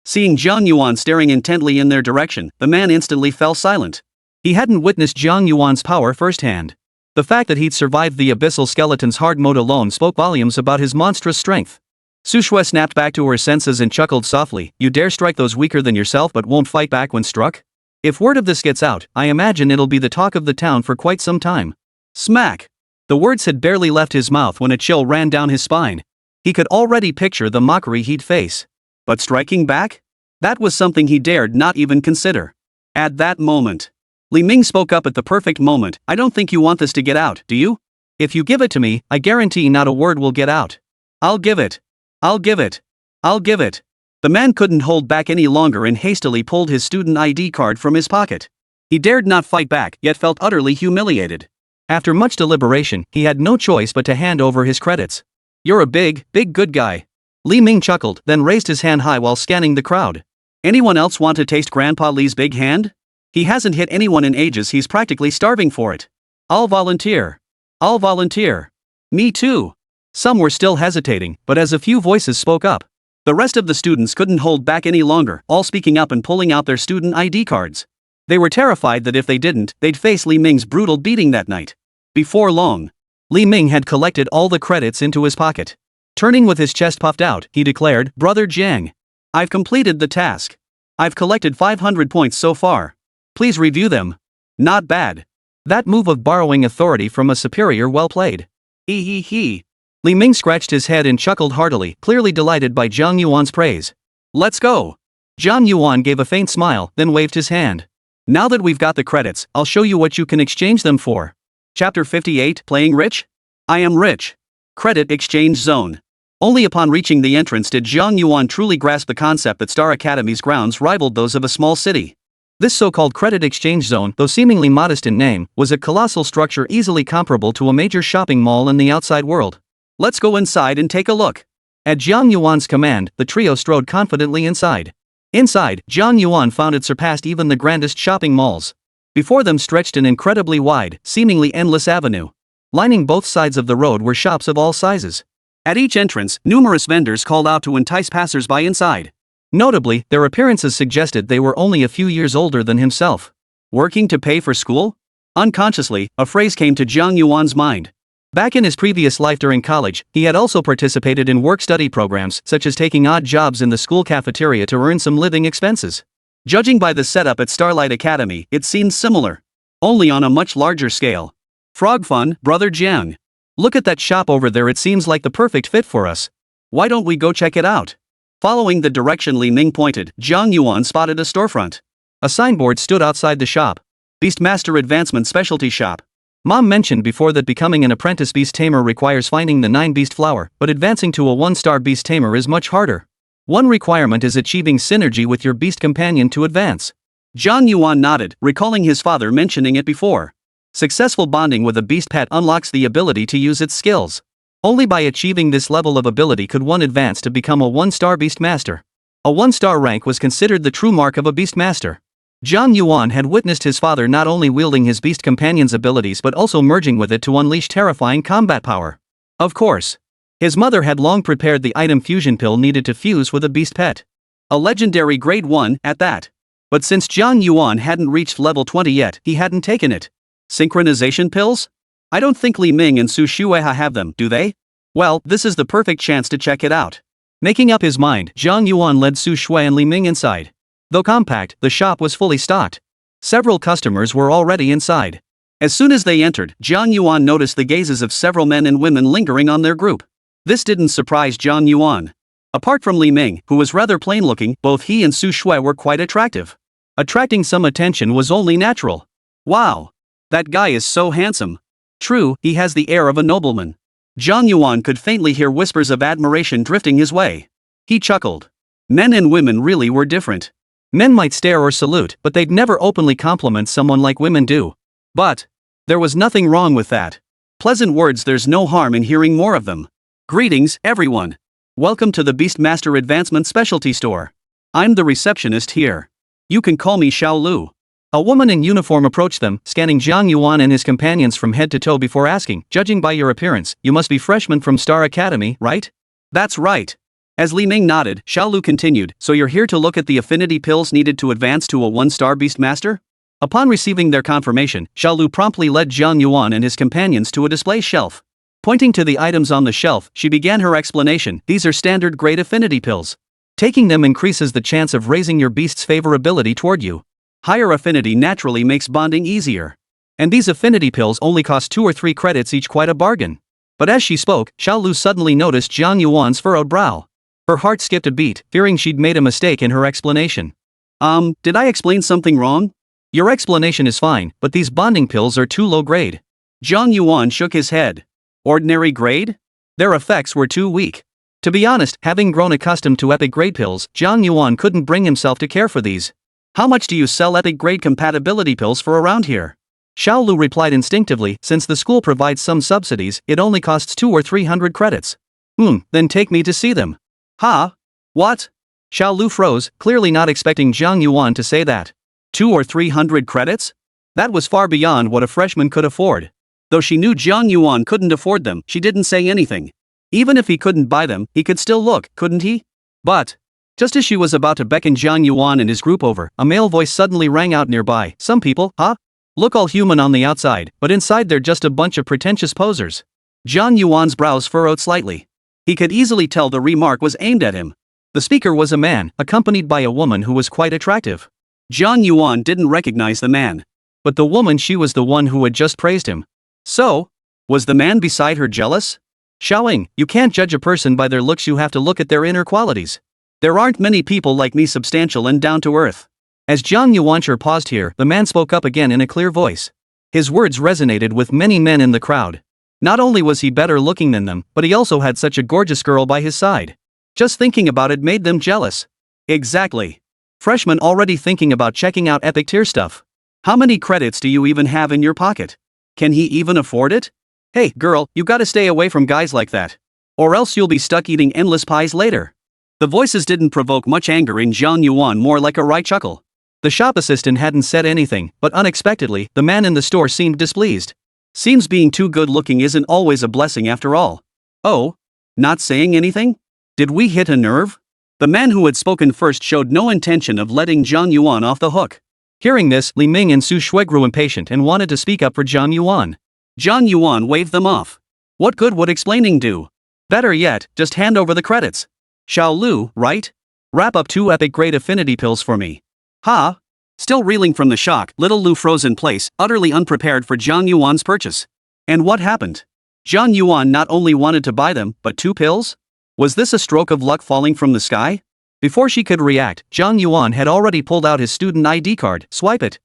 Seeing Jiang Yuan staring intently in their direction, the man instantly fell silent. He hadn't witnessed Jiang Yuan's power firsthand. The fact that he'd survived the abyssal skeleton's hard mode alone spoke volumes about his monstrous strength. Su Shui snapped back to her senses and chuckled softly, you dare strike those weaker than yourself but won't fight back when struck? If word of this gets out, I imagine it'll be the talk of the town for quite some time. Smack! The words had barely left his mouth when a chill ran down his spine. He could already picture the mockery he'd face. But striking back? That was something he dared not even consider. At that moment, Li Ming spoke up at the perfect moment, I don't think you want this to get out, do you? If you give it to me, I guarantee not a word will get out. I'll give it. I'll give it. I'll give it. The man couldn't hold back any longer and hastily pulled his student ID card from his pocket. He dared not fight back, yet felt utterly humiliated. After much deliberation, he had no choice but to hand over his credits. You're a big good guy. Li Ming chuckled, then raised his hand high while scanning the crowd. Anyone else want to taste Grandpa Li's big hand? He hasn't hit anyone in ages, he's practically starving for it. I'll volunteer. I'll volunteer. Me too. Some were still hesitating, but as a few voices spoke up, the rest of the students couldn't hold back any longer, all speaking up and pulling out their student ID cards. They were terrified that if they didn't, they'd face Li Ming's brutal beating that night. Before long, Li Ming had collected all the credits into his pocket. Turning with his chest puffed out, he declared, "Brother Jiang, I've completed the task. I've collected 500 points so far. Please review them. Not bad." That move of borrowing authority from a superior, well played. He. Li Ming scratched his head and chuckled heartily, clearly delighted by Jiang Yuan's praise. "Let's go." Jiang Yuan gave a faint smile, then waved his hand. "Now that we've got the credits, I'll show you what you can exchange them for." Chapter 58, Playing Rich? I am rich. Credit Exchange Zone. Only upon reaching the entrance did Jiang Yuan truly grasp the concept that Star Academy's grounds rivaled those of a small city. This so-called credit exchange zone, though seemingly modest in name, was a colossal structure easily comparable to a major shopping mall in the outside world. "Let's go inside and take a look." At Jiang Yuan's command, the trio strode confidently inside. Inside, Jiang Yuan found it surpassed even the grandest shopping malls. Before them stretched an incredibly wide, seemingly endless avenue. Lining both sides of the road were shops of all sizes. At each entrance, numerous vendors called out to entice passers-by inside. Notably, their appearances suggested they were only a few years older than himself. Working to pay for school? Unconsciously, a phrase came to Jiang Yuan's mind. Back in his previous life during college, he had also participated in work-study programs, such as taking odd jobs in the school cafeteria to earn some living expenses. Judging by the setup at Starlight Academy, it seemed similar. Only on a much larger scale. "Frog fun, Brother Jiang. Look at that shop over there, it seems like the perfect fit for us. Why don't we go check it out?" Following the direction Li Ming pointed, Jiang Yuan spotted a storefront. A signboard stood outside the shop. Beastmaster Advancement Specialty Shop. Mom mentioned before that becoming an apprentice beast tamer requires finding the 9 beast flower, but advancing to a 1-star beast tamer is much harder. One requirement is achieving synergy with your beast companion to advance. Jiang Yuan nodded, recalling his father mentioning it before. Successful bonding with a beast pet unlocks the ability to use its skills. Only by achieving this level of ability could one advance to become a 1-star beast master. A 1-star rank was considered the true mark of a beast master. Jiang Yuan had witnessed his father not only wielding his beast companion's abilities but also merging with it to unleash terrifying combat power. Of course, his mother had long prepared the item fusion pill needed to fuse with a beast pet. A legendary grade 1 at that. But since Jiang Yuan hadn't reached level 20 yet, he hadn't taken it. Synchronization pills? I don't think Li Ming and Su Shueha have them, do they? Well, this is the perfect chance to check it out. Making up his mind, Jiang Yuan led Su Shui and Li Ming inside. Though compact, the shop was fully stocked. Several customers were already inside. As soon as they entered, Jiang Yuan noticed the gazes of several men and women lingering on their group. This didn't surprise Jiang Yuan. Apart from Li Ming, who was rather plain-looking, both he and Su Shui were quite attractive. Attracting some attention was only natural. Wow! That guy is so handsome. True, he has the air of a nobleman. Jiang Yuan could faintly hear whispers of admiration drifting his way. He chuckled. Men and women really were different. Men might stare or salute, but they'd never openly compliment someone like women do. But there was nothing wrong with that. Pleasant words, there's no harm in hearing more of them. Greetings, everyone. Welcome to the Beastmaster Advancement Specialty Store. I'm the receptionist here. You can call me Xiao Lu. A woman in uniform approached them, scanning Jiang Yuan and his companions from head to toe before asking, "Judging by your appearance, you must be freshmen from Star Academy, right?" "That's right." As Li Ming nodded, Xiao Lu continued, "So you're here to look at the affinity pills needed to advance to a 1-star Beastmaster?" Upon receiving their confirmation, Xiao Lu promptly led Jiang Yuan and his companions to a display shelf. Pointing to the items on the shelf, she began her explanation. "These are standard grade affinity pills. Taking them increases the chance of raising your beast's favorability toward you. Higher affinity naturally makes bonding easier. And these affinity pills only cost 2 or 3 credits each, quite a bargain." But as she spoke, Xiao Lu suddenly noticed Jiang Yuan's furrowed brow. Her heart skipped a beat, fearing she'd made a mistake in her explanation. Did I explain something wrong?" "Your explanation is fine, but these bonding pills are too low grade." Jiang Yuan shook his head. "Ordinary grade? Their effects were too weak." To be honest, having grown accustomed to epic grade pills, Jiang Yuan couldn't bring himself to care for these. "How much do you sell epic grade compatibility pills for around here?" Xiao Lu replied instinctively, "Since the school provides some subsidies, it only costs 200 or 300 credits. Then take me to see them." "Huh? What?" Xiao Lu froze, clearly not expecting Jiang Yuan to say that. 2 or 300 credits? That was far beyond what a freshman could afford. Though she knew Jiang Yuan couldn't afford them, she didn't say anything. Even if he couldn't buy them, he could still look, couldn't he? But, just as she was about to beckon Jiang Yuan and his group over, a male voice suddenly rang out nearby. Some people, huh? Look all human on the outside, but inside they're just a bunch of pretentious posers. Jiang Yuan's brows furrowed slightly. He could easily tell the remark was aimed at him. The speaker was a man, accompanied by a woman who was quite attractive. Jiang Yuan didn't recognize the man. But the woman, she was the one who had just praised him. So, was the man beside her jealous? Xiaoying, you can't judge a person by their looks, you have to look at their inner qualities. There aren't many people like me, substantial and down to earth. As Jiang Yuan paused here, the man spoke up again in a clear voice. His words resonated with many men in the crowd. Not only was he better looking than them, but he also had such a gorgeous girl by his side. Just thinking about it made them jealous. Exactly. Freshman already thinking about checking out epic tier stuff. How many credits do you even have in your pocket? Can he even afford it? Hey, girl, you gotta stay away from guys like that. Or else you'll be stuck eating endless pies later. The voices didn't provoke much anger in Jiang Yuan, more like a wry chuckle. The shop assistant hadn't said anything, but unexpectedly, the man in the store seemed displeased. Seems being too good looking isn't always a blessing after all. Oh? Not saying anything? Did we hit a nerve? The man who had spoken first showed no intention of letting Jiang Yuan off the hook. Hearing this, Li Ming and Su Shui grew impatient and wanted to speak up for Jiang Yuan. Jiang Yuan waved them off. What good would explaining do? Better yet, just hand over the credits. Xiao Lu, right? Wrap up 2 epic grade affinity pills for me. Ha! Huh? Still reeling from the shock, little Lu froze in place, utterly unprepared for Jiang Yuan's purchase. And what happened? Jiang Yuan not only wanted to buy them, but 2 pills? Was this a stroke of luck falling from the sky? Before she could react, Jiang Yuan had already pulled out his student ID card. Swipe it.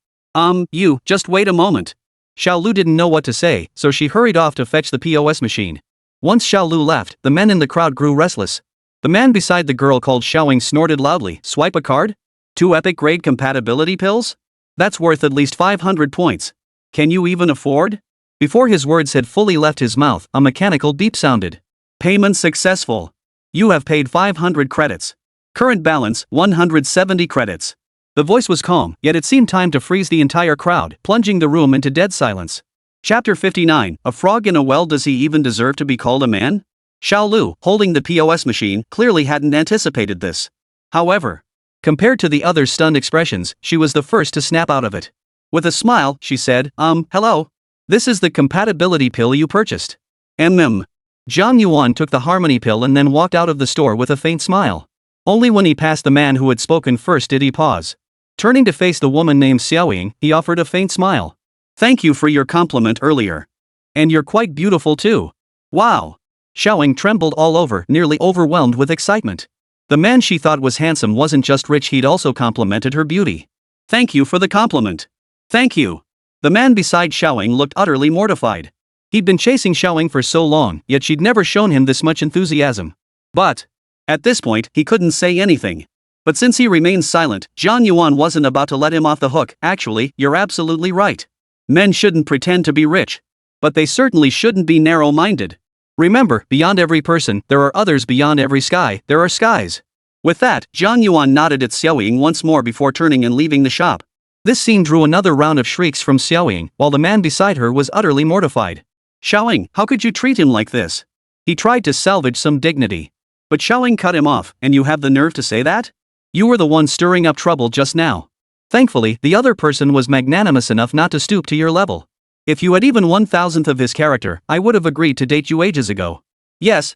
You, just wait a moment. Xiao Lu didn't know what to say, so she hurried off to fetch the POS machine. Once Xiao Lu left, the men in the crowd grew restless. The man beside the girl called Xiaoying snorted loudly. Swipe a card? 2 epic grade compatibility pills? That's worth at least 500 points. Can you even afford? Before his words had fully left his mouth, a mechanical beep sounded. Payment successful. You have paid 500 credits. Current balance, 170 credits. The voice was calm, yet it seemed time to freeze the entire crowd, plunging the room into dead silence. Chapter 59, A Frog in a Well. Does he even deserve to be called a man? Xiao Lu, holding the POS machine, clearly hadn't anticipated this. However, compared to the other's stunned expressions, she was the first to snap out of it. With a smile, she said, hello? This is the compatibility pill you purchased. Jiang Yuan took the harmony pill and then walked out of the store with a faint smile. Only when he passed the man who had spoken first did he pause. Turning to face the woman named Xiaoying, he offered a faint smile. Thank you for your compliment earlier. And you're quite beautiful too. Wow. Xiaoying trembled all over, nearly overwhelmed with excitement. The man she thought was handsome wasn't just rich, he'd also complimented her beauty. Thank you for the compliment. Thank you. The man beside Xiaoying looked utterly mortified. He'd been chasing Xiaoying for so long, yet she'd never shown him this much enthusiasm. But, at this point, he couldn't say anything. But since he remained silent, Jiang Yuan wasn't about to let him off the hook. Actually, you're absolutely right. Men shouldn't pretend to be rich. But they certainly shouldn't be narrow-minded. Remember, beyond every person, there are others. Beyond every sky, there are skies. With that, Jiang Yuan nodded at Xiaoying once more before turning and leaving the shop. This scene drew another round of shrieks from Xiaoying, while the man beside her was utterly mortified. Xiaoying, how could you treat him like this? He tried to salvage some dignity. But Xiaoying cut him off. And you have the nerve to say that? You were the one stirring up trouble just now. Thankfully, the other person was magnanimous enough not to stoop to your level. If you had even 1,000th of his character, I would have agreed to date you ages ago. Yes.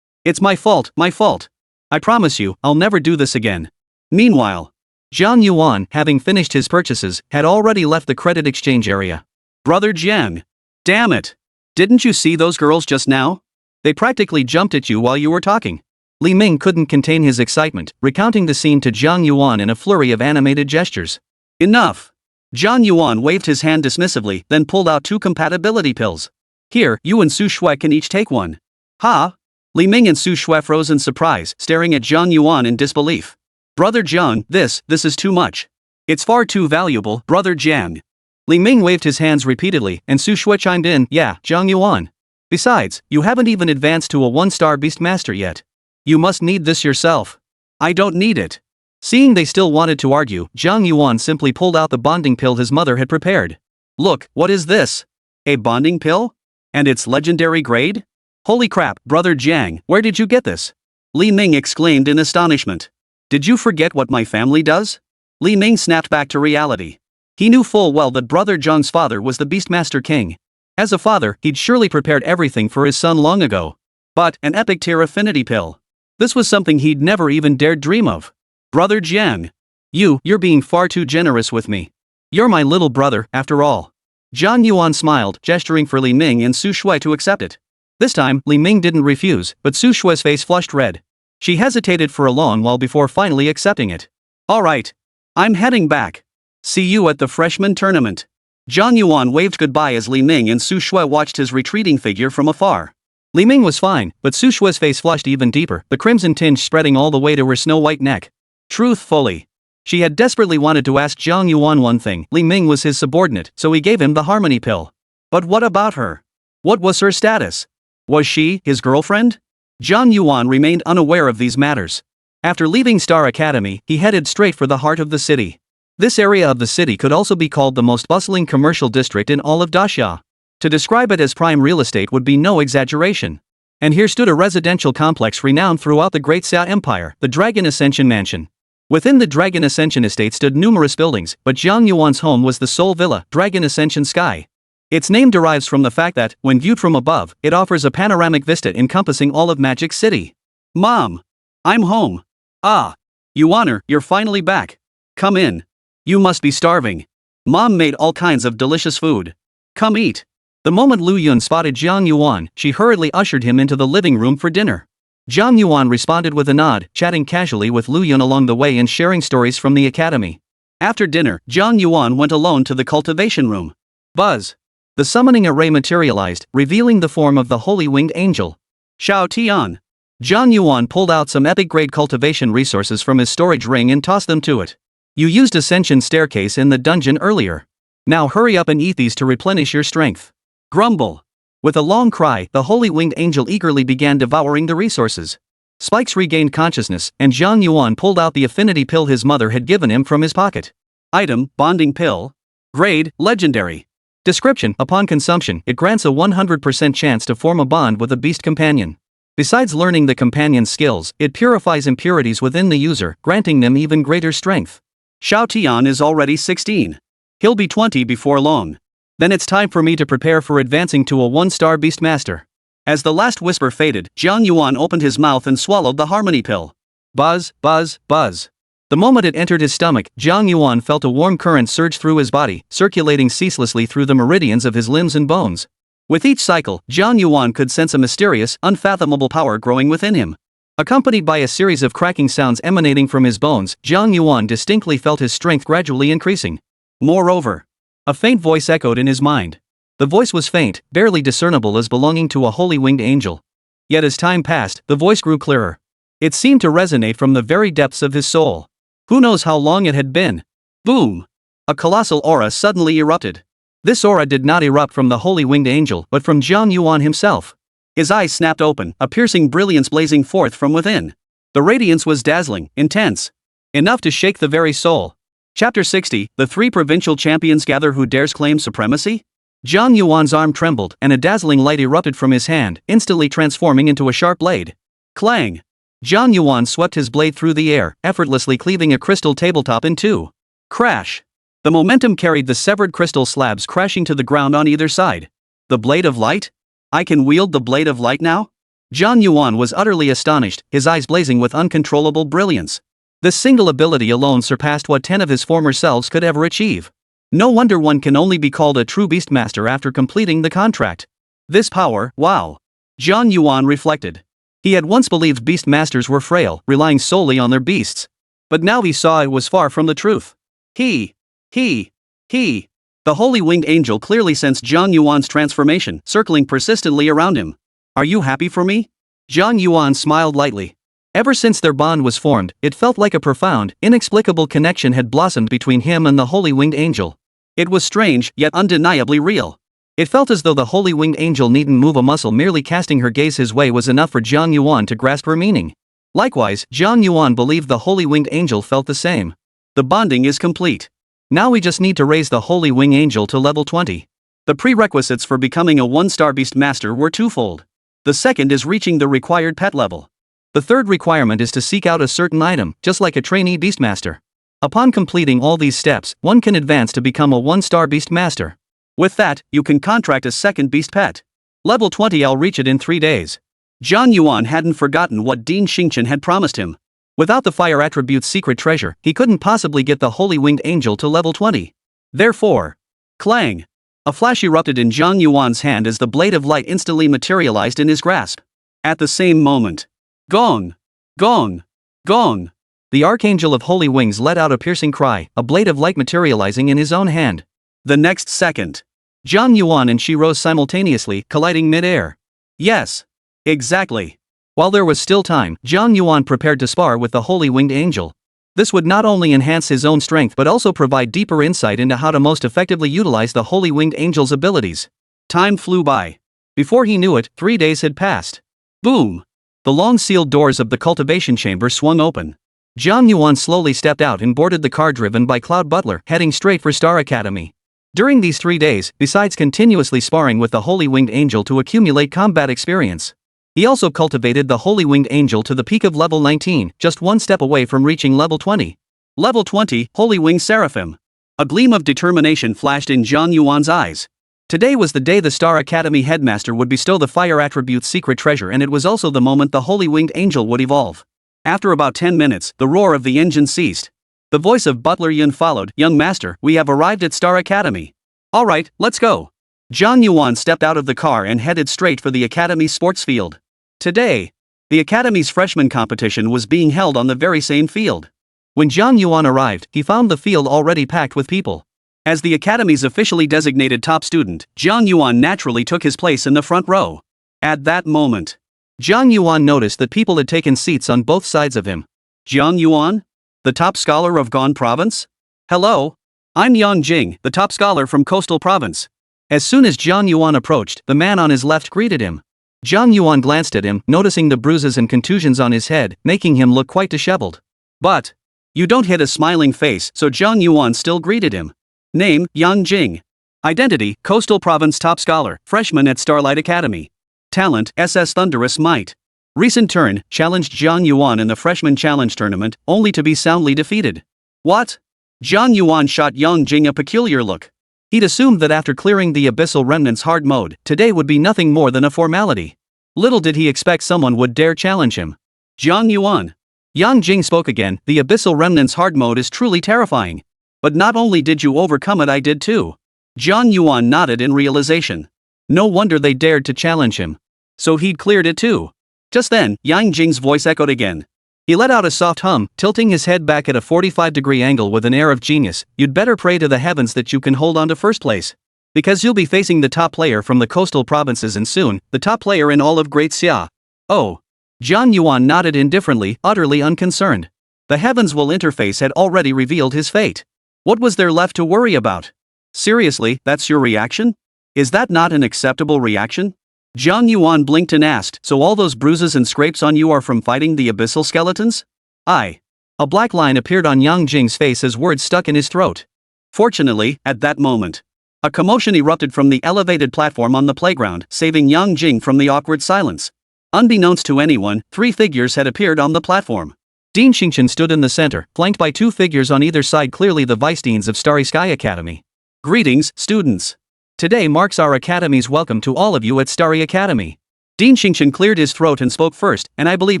It's my fault. I promise you, I'll never do this again. Meanwhile, Jiang Yuan, having finished his purchases, had already left the credit exchange area. Brother Jiang. Damn it. Didn't you see those girls just now? They practically jumped at you while you were talking. Li Ming couldn't contain his excitement, recounting the scene to Jiang Yuan in a flurry of animated gestures. Enough. Jiang Yuan waved his hand dismissively, then pulled out 2 compatibility pills. Here, you and Su Shui can each take one. Ha! Li Ming and Su Shui froze in surprise, staring at Jiang Yuan in disbelief. Brother Jiang, this is too much. It's far too valuable, Brother Jiang. Li Ming waved his hands repeatedly, and Su Shui chimed in, yeah, Jiang Yuan. Besides, you haven't even advanced to a 1-star beast master yet. You must need this yourself. I don't need it. Seeing they still wanted to argue, Jiang Yuan simply pulled out the bonding pill his mother had prepared. Look, what is this? A bonding pill? And its legendary grade? Holy crap, brother Jiang, where did you get this? Li Ming exclaimed in astonishment. Did you forget what my family does? Li Ming snapped back to reality. He knew full well that brother Jiang's father was the Beastmaster King. As a father, he'd surely prepared everything for his son long ago. But, an epic tier affinity pill. This was something he'd never even dared dream of. Brother Jiang. You're being far too generous with me. You're my little brother, after all. Jiang Yuan smiled, gesturing for Li Ming and Su Shui to accept it. This time, Li Ming didn't refuse, but Su Shui's face flushed red. She hesitated for a long while before finally accepting it. Alright. I'm heading back. See you at the freshman tournament. Jiang Yuan waved goodbye as Li Ming and Su Shui watched his retreating figure from afar. Li Ming was fine, but Su Shui's face flushed even deeper, the crimson tinge spreading all the way to her snow-white neck. Truthfully, she had desperately wanted to ask Jiang Yuan one thing. Li Ming was his subordinate, so he gave him the harmony pill. But what about her? What was her status? Was she his girlfriend? Jiang Yuan remained unaware of these matters. After leaving Star Academy, he headed straight for the heart of the city. This area of the city could also be called the most bustling commercial district in all of Daxia. To describe it as prime real estate would be no exaggeration. And here stood a residential complex renowned throughout the Great Xia Empire, the Dragon Ascension Mansion. Within the Dragon Ascension estate stood numerous buildings, but Jiang Yuan's home was the sole villa, Dragon Ascension Sky. Its name derives from the fact that, when viewed from above, it offers a panoramic vista encompassing all of Magic City. Mom! I'm home. Ah! Yuaner, you're finally back. Come in. You must be starving. Mom made all kinds of delicious food. Come eat. The moment Lu Yun spotted Jiang Yuan, she hurriedly ushered him into the living room for dinner. Jiang Yuan responded with a nod, chatting casually with Lu Yun along the way and sharing stories from the academy. After dinner, Jiang Yuan went alone to the cultivation room. Buzz! The summoning array materialized, revealing the form of the holy winged angel. Xiao Tian. Jiang Yuan pulled out some epic-grade cultivation resources from his storage ring and tossed them to it. You used Ascension Staircase in the dungeon earlier. Now hurry up and eat these to replenish your strength. Grumble. With a long cry, the holy winged angel eagerly began devouring the resources. Spikes regained consciousness, and Jiang Yuan pulled out the affinity pill his mother had given him from his pocket. Item, bonding pill. Grade, legendary. Description, upon consumption, it grants a 100% chance to form a bond with a beast companion. Besides learning the companion's skills, it purifies impurities within the user, granting them even greater strength. Xiao Tian is already 16. He'll be 20 before long. Then it's time for me to prepare for advancing to a 1-star Beastmaster. As the last whisper faded, Jiang Yuan opened his mouth and swallowed the harmony pill. Buzz, buzz, buzz. The moment it entered his stomach, Jiang Yuan felt a warm current surge through his body, circulating ceaselessly through the meridians of his limbs and bones. With each cycle, Jiang Yuan could sense a mysterious, unfathomable power growing within him. Accompanied by a series of cracking sounds emanating from his bones, Jiang Yuan distinctly felt his strength gradually increasing. Moreover, a faint voice echoed in his mind. The voice was faint, barely discernible as belonging to a holy winged angel. Yet as time passed, the voice grew clearer. It seemed to resonate from the very depths of his soul. Who knows how long it had been? Boom! A colossal aura suddenly erupted. This aura did not erupt from the holy winged angel, but from Jiang Yuan himself. His eyes snapped open, a piercing brilliance blazing forth from within. The radiance was dazzling, intense. Enough to shake the very soul. Chapter 60, The 3 Provincial Champions Gather. Who dares claim supremacy? Jiang Yuan's arm trembled, and a dazzling light erupted from his hand, instantly transforming into a sharp blade. Clang! Jiang Yuan swept his blade through the air, effortlessly cleaving a crystal tabletop in two. Crash! The momentum carried the severed crystal slabs crashing to the ground on either side. The blade of light? I can wield the blade of light now? Jiang Yuan was utterly astonished, his eyes blazing with uncontrollable brilliance. This single ability alone surpassed what 10 of his former selves could ever achieve. No wonder one can only be called a true beastmaster after completing the contract. This power, wow! Jiang Yuan reflected. He had once believed beastmasters were frail, relying solely on their beasts. But now he saw it was far from the truth. He. The holy winged angel clearly sensed Jiang Yuan's transformation, circling persistently around him. Are you happy for me? Jiang Yuan smiled lightly. Ever since their bond was formed, it felt like a profound, inexplicable connection had blossomed between him and the holy winged angel. It was strange, yet undeniably real. It felt as though the holy winged angel needn't move a muscle, merely casting her gaze his way was enough for Jiang Yuan to grasp her meaning. Likewise, Jiang Yuan believed the Holy Winged Angel felt the same. The bonding is complete. Now we just need to raise the Holy Winged Angel to level 20. The prerequisites for becoming a 1-star beast master were twofold. The second is reaching the required pet level. The third requirement is to seek out a certain item, just like a trainee beastmaster. Upon completing all these steps, one can advance to become a 1-star beastmaster. With that, you can contract a second beast pet. Level 20, I'll reach it in 3 days. Jiang Yuan hadn't forgotten what Dean Xingchen had promised him. Without the fire attribute's secret treasure, he couldn't possibly get the Holy Winged Angel to level 20. Therefore, clang! A flash erupted in Jiang Yuan's hand as the blade of light instantly materialized in his grasp. At the same moment, gong! Gong! Gong! The Archangel of Holy Wings let out a piercing cry, a blade of light materializing in his own hand. The next second, Jiang Yuan and she rose simultaneously, colliding mid-air. Yes. Exactly. While there was still time, Jiang Yuan prepared to spar with the Holy Winged Angel. This would not only enhance his own strength but also provide deeper insight into how to most effectively utilize the Holy Winged Angel's abilities. Time flew by. Before he knew it, 3 days had passed. Boom! The long sealed doors of the cultivation chamber swung open. Jiang Yuan slowly stepped out and boarded the car driven by Cloud Butler, heading straight for Star Academy. During these 3 days, besides continuously sparring with the Holy Winged Angel to accumulate combat experience, he also cultivated the Holy Winged Angel to the peak of level 19, just one step away from reaching level 20. Level 20, Holy Winged Seraphim. A gleam of determination flashed in Jiang Yuan's eyes. Today was the day the Star Academy headmaster would bestow the fire attribute's secret treasure, and it was also the moment the Holy Winged Angel would evolve. After about 10 minutes, the roar of the engine ceased. The voice of Butler Yun followed. Young master, we have arrived at Star Academy. Alright, let's go. Jiang Yuan stepped out of the car and headed straight for the Academy's sports field. Today, the Academy's freshman competition was being held on the very same field. When Jiang Yuan arrived, he found the field already packed with people. As the Academy's officially designated top student, Jiang Yuan naturally took his place in the front row. At that moment, Jiang Yuan noticed that people had taken seats on both sides of him. Jiang Yuan? The top scholar of Gan Province? Hello? I'm Yang Jing, the top scholar from Coastal Province. As soon as Jiang Yuan approached, the man on his left greeted him. Jiang Yuan glanced at him, noticing the bruises and contusions on his head, making him look quite disheveled. But you don't hit a smiling face, so Jiang Yuan still greeted him. Name, Yang Jing. Identity, Coastal Province top scholar, freshman at Starlight Academy. Talent, SS Thunderous Might. Recent turn, challenged Jiang Yuan in the freshman challenge tournament, only to be soundly defeated. What? Jiang Yuan shot Yang Jing a peculiar look. He'd assumed that after clearing the Abyssal Remnant's hard mode, today would be nothing more than a formality. Little did he expect someone would dare challenge him. Jiang Yuan. Yang Jing spoke again, the Abyssal Remnant's hard mode is truly terrifying. But not only did you overcome it, I did too. Jiang Yuan nodded in realization. No wonder they dared to challenge him. So he'd cleared it too. Just then, Yang Jing's voice echoed again. He let out a soft hum, tilting his head back at a 45-degree angle with an air of genius. You'd better pray to the heavens that you can hold on to first place. Because you'll be facing the top player from the coastal provinces and soon, the top player in all of Great Xia. Oh. Jiang Yuan nodded indifferently, utterly unconcerned. The heavens will interface had already revealed his fate. What was there left to worry about? Seriously, that's your reaction? Is that not an acceptable reaction? Jiang Yuan blinked and asked, so all those bruises and scrapes on you are from fighting the abyssal skeletons? Aye. A black line appeared on Yang Jing's face as words stuck in his throat. Fortunately, at that moment, a commotion erupted from the elevated platform on the playground, saving Yang Jing from the awkward silence. Unbeknownst to anyone, 3 figures had appeared on the platform. Dean Xingchen stood in the center, flanked by 2 figures on either side, clearly the vice-deans of Starry Sky Academy. Greetings, students. Today marks our Academy's welcome to all of you at Starry Academy. Dean Xingchen cleared his throat and spoke first, and I believe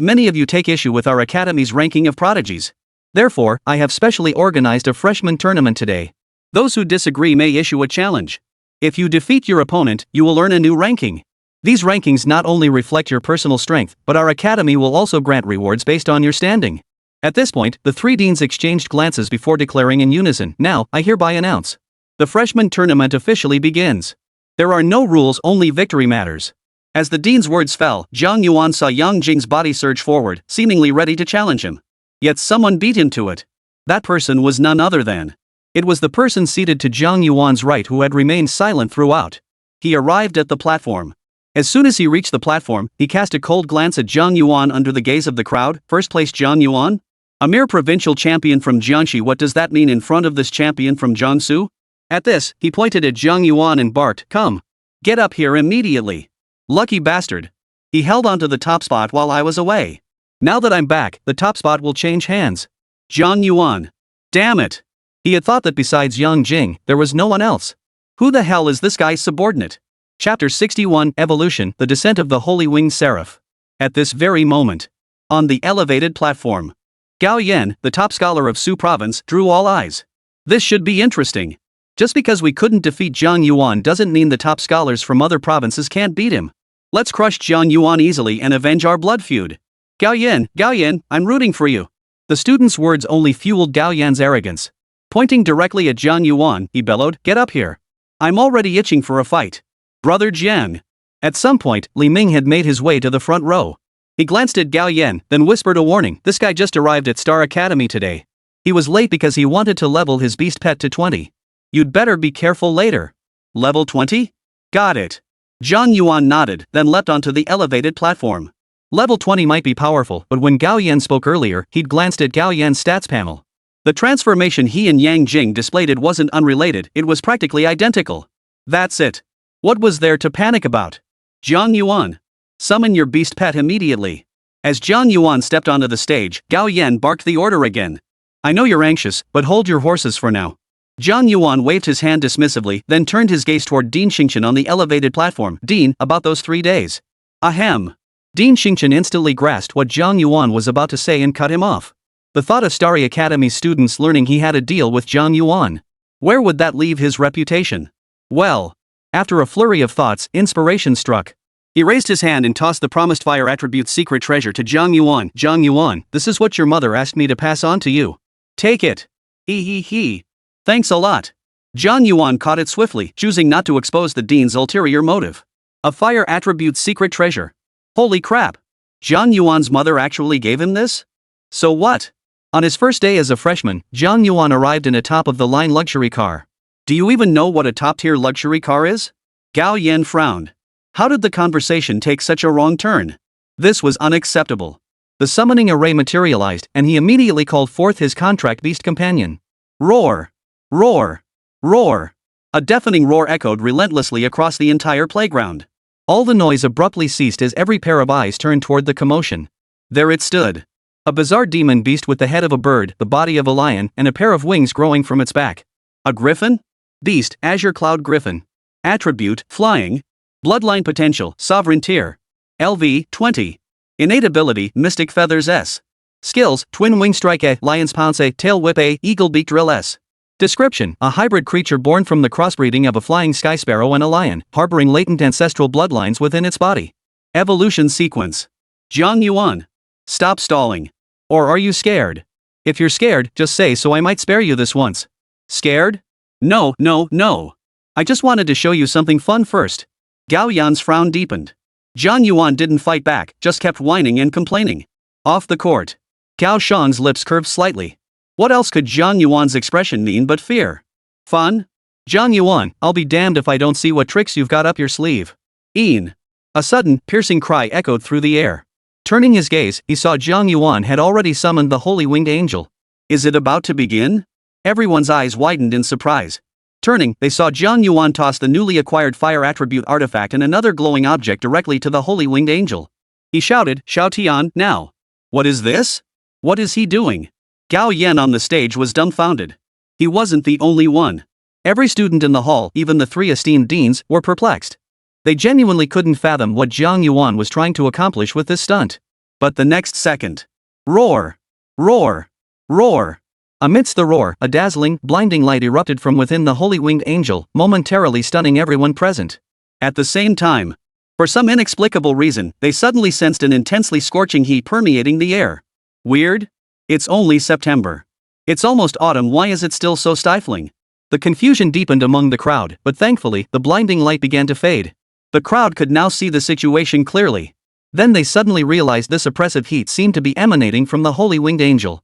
many of you take issue with our Academy's ranking of prodigies. Therefore, I have specially organized a freshman tournament today. Those who disagree may issue a challenge. If you defeat your opponent, you will earn a new ranking. These rankings not only reflect your personal strength, but our Academy will also grant rewards based on your standing. At this point, the 3 deans exchanged glances before declaring in unison, now, I hereby announce. The freshman tournament officially begins. There are no rules, only victory matters. As the dean's words fell, Jiang Yuan saw Yang Jing's body surge forward, seemingly ready to challenge him. Yet someone beat him to it. That person was none other than. It was the person seated to Jiang Yuan's right who had remained silent throughout. He arrived at the platform. As soon as he reached the platform, he cast a cold glance at Jiang Yuan under the gaze of the crowd. First place Jiang Yuan? A mere provincial champion from Jiangxi. What does that mean in front of this champion from Jiangsu? At this, he pointed at Jiang Yuan and barked, "Come! Get up here immediately! Lucky bastard! He held onto the top spot while I was away. Now that I'm back, the top spot will change hands." Jiang Yuan. Damn it! He had thought that besides Yang Jing, there was no one else. Who the hell is this guy's subordinate? Chapter 61, Evolution, The Descent of the Holy Winged Seraph. At this very moment, on the elevated platform, Gao Yan, the top scholar of Su province, drew all eyes. This should be interesting. Just because we couldn't defeat Jiang Yuan doesn't mean the top scholars from other provinces can't beat him. Let's crush Jiang Yuan easily and avenge our blood feud. Gao Yan, I'm rooting for you. The student's words only fueled Gao Yan's arrogance. Pointing directly at Jiang Yuan, he bellowed, "Get up here. I'm already itching for a fight. Brother Jiang." At some point, Li Ming had made his way to the front row. He glanced at Gao Yan, then whispered a warning. "This guy just arrived at Star Academy today. He was late because he wanted to level his beast pet to 20. You'd better be careful later." Level 20? Got it. Jiang Yuan nodded, then leapt onto the elevated platform. Level 20 might be powerful, but when Gao Yan spoke earlier, he'd glanced at Gao Yan's stats panel. The transformation he and Yang Jing displayed it wasn't unrelated, it was practically identical. That's it. What was there to panic about? Jiang Yuan. Summon your beast pet immediately. As Jiang Yuan stepped onto the stage, Gao Yan barked the order again. "I know you're anxious, but hold your horses for now." Jiang Yuan waved his hand dismissively, then turned his gaze toward Dean Xingqian on the elevated platform. "Dean, about those 3 days." Ahem. Dean Xingqian instantly grasped what Jiang Yuan was about to say and cut him off. The thought of Starry Academy's students learning he had a deal with Jiang Yuan. Where would that leave his reputation? Well, after a flurry of thoughts, inspiration struck. He raised his hand and tossed the promised fire attribute's secret treasure to Jiang Yuan. "Jiang Yuan, this is what your mother asked me to pass on to you. Take it." He. Thanks a lot. Jiang Yuan caught it swiftly, choosing not to expose the dean's ulterior motive. A fire attribute's secret treasure. Holy crap. Jiang Yuan's mother actually gave him this? So what? On his first day as a freshman, Jiang Yuan arrived in a top-of-the-line luxury car. Do you even know what a top-tier luxury car is? Gao Yan frowned. How did the conversation take such a wrong turn? This was unacceptable. The summoning array materialized, and he immediately called forth his contract beast companion. Roar! Roar! Roar! A deafening roar echoed relentlessly across the entire playground. All the noise abruptly ceased as every pair of eyes turned toward the commotion. There it stood. A bizarre demon beast with the head of a bird, the body of a lion, and a pair of wings growing from its back. A griffin? Beast, Azure Cloud Griffin. Attribute, Flying. Bloodline Potential, Sovereign Tier. LV, 20. Innate Ability, Mystic Feathers S. Skills, Twin Wing Strike A, Lion's Pounce A, Tail Whip A, Eagle Beak Drill S. Description, a hybrid creature born from the crossbreeding of a flying sky sparrow and a lion, harboring latent ancestral bloodlines within its body. Evolution Sequence. Jiang Yuan. Stop stalling. Or are you scared? If you're scared, just say so I might spare you this once. Scared? No. I just wanted to show you something fun first. Gao Yan's frown deepened. Jiang Yuan didn't fight back, just kept whining and complaining. Off the court. Gao Shang's lips curved slightly. What else could Jiang Yuan's expression mean but fear? Fun? Jiang Yuan, I'll be damned if I don't see what tricks you've got up your sleeve. Een. A sudden, piercing cry echoed through the air. Turning his gaze, he saw Jiang Yuan had already summoned the Holy Winged Angel. Is it about to begin? Everyone's eyes widened in surprise. Turning, they saw Jiang Yuan toss the newly acquired fire attribute artifact and another glowing object directly to the Holy Winged Angel. He shouted, "Xiao Tian, now!" What is this? What is he doing? Gao Yan on the stage was dumbfounded. He wasn't the only one. Every student in the hall, even the 3 esteemed deans, were perplexed. They genuinely couldn't fathom what Jiang Yuan was trying to accomplish with this stunt. But the next second. Roar! Roar! Roar! Amidst the roar, a dazzling, blinding light erupted from within the Holy Winged Angel, momentarily stunning everyone present. At the same time, for some inexplicable reason, they suddenly sensed an intensely scorching heat permeating the air. Weird? It's only September. It's almost autumn, why is it still so stifling? The confusion deepened among the crowd, but thankfully, the blinding light began to fade. The crowd could now see the situation clearly. Then they suddenly realized this oppressive heat seemed to be emanating from the Holy Winged Angel.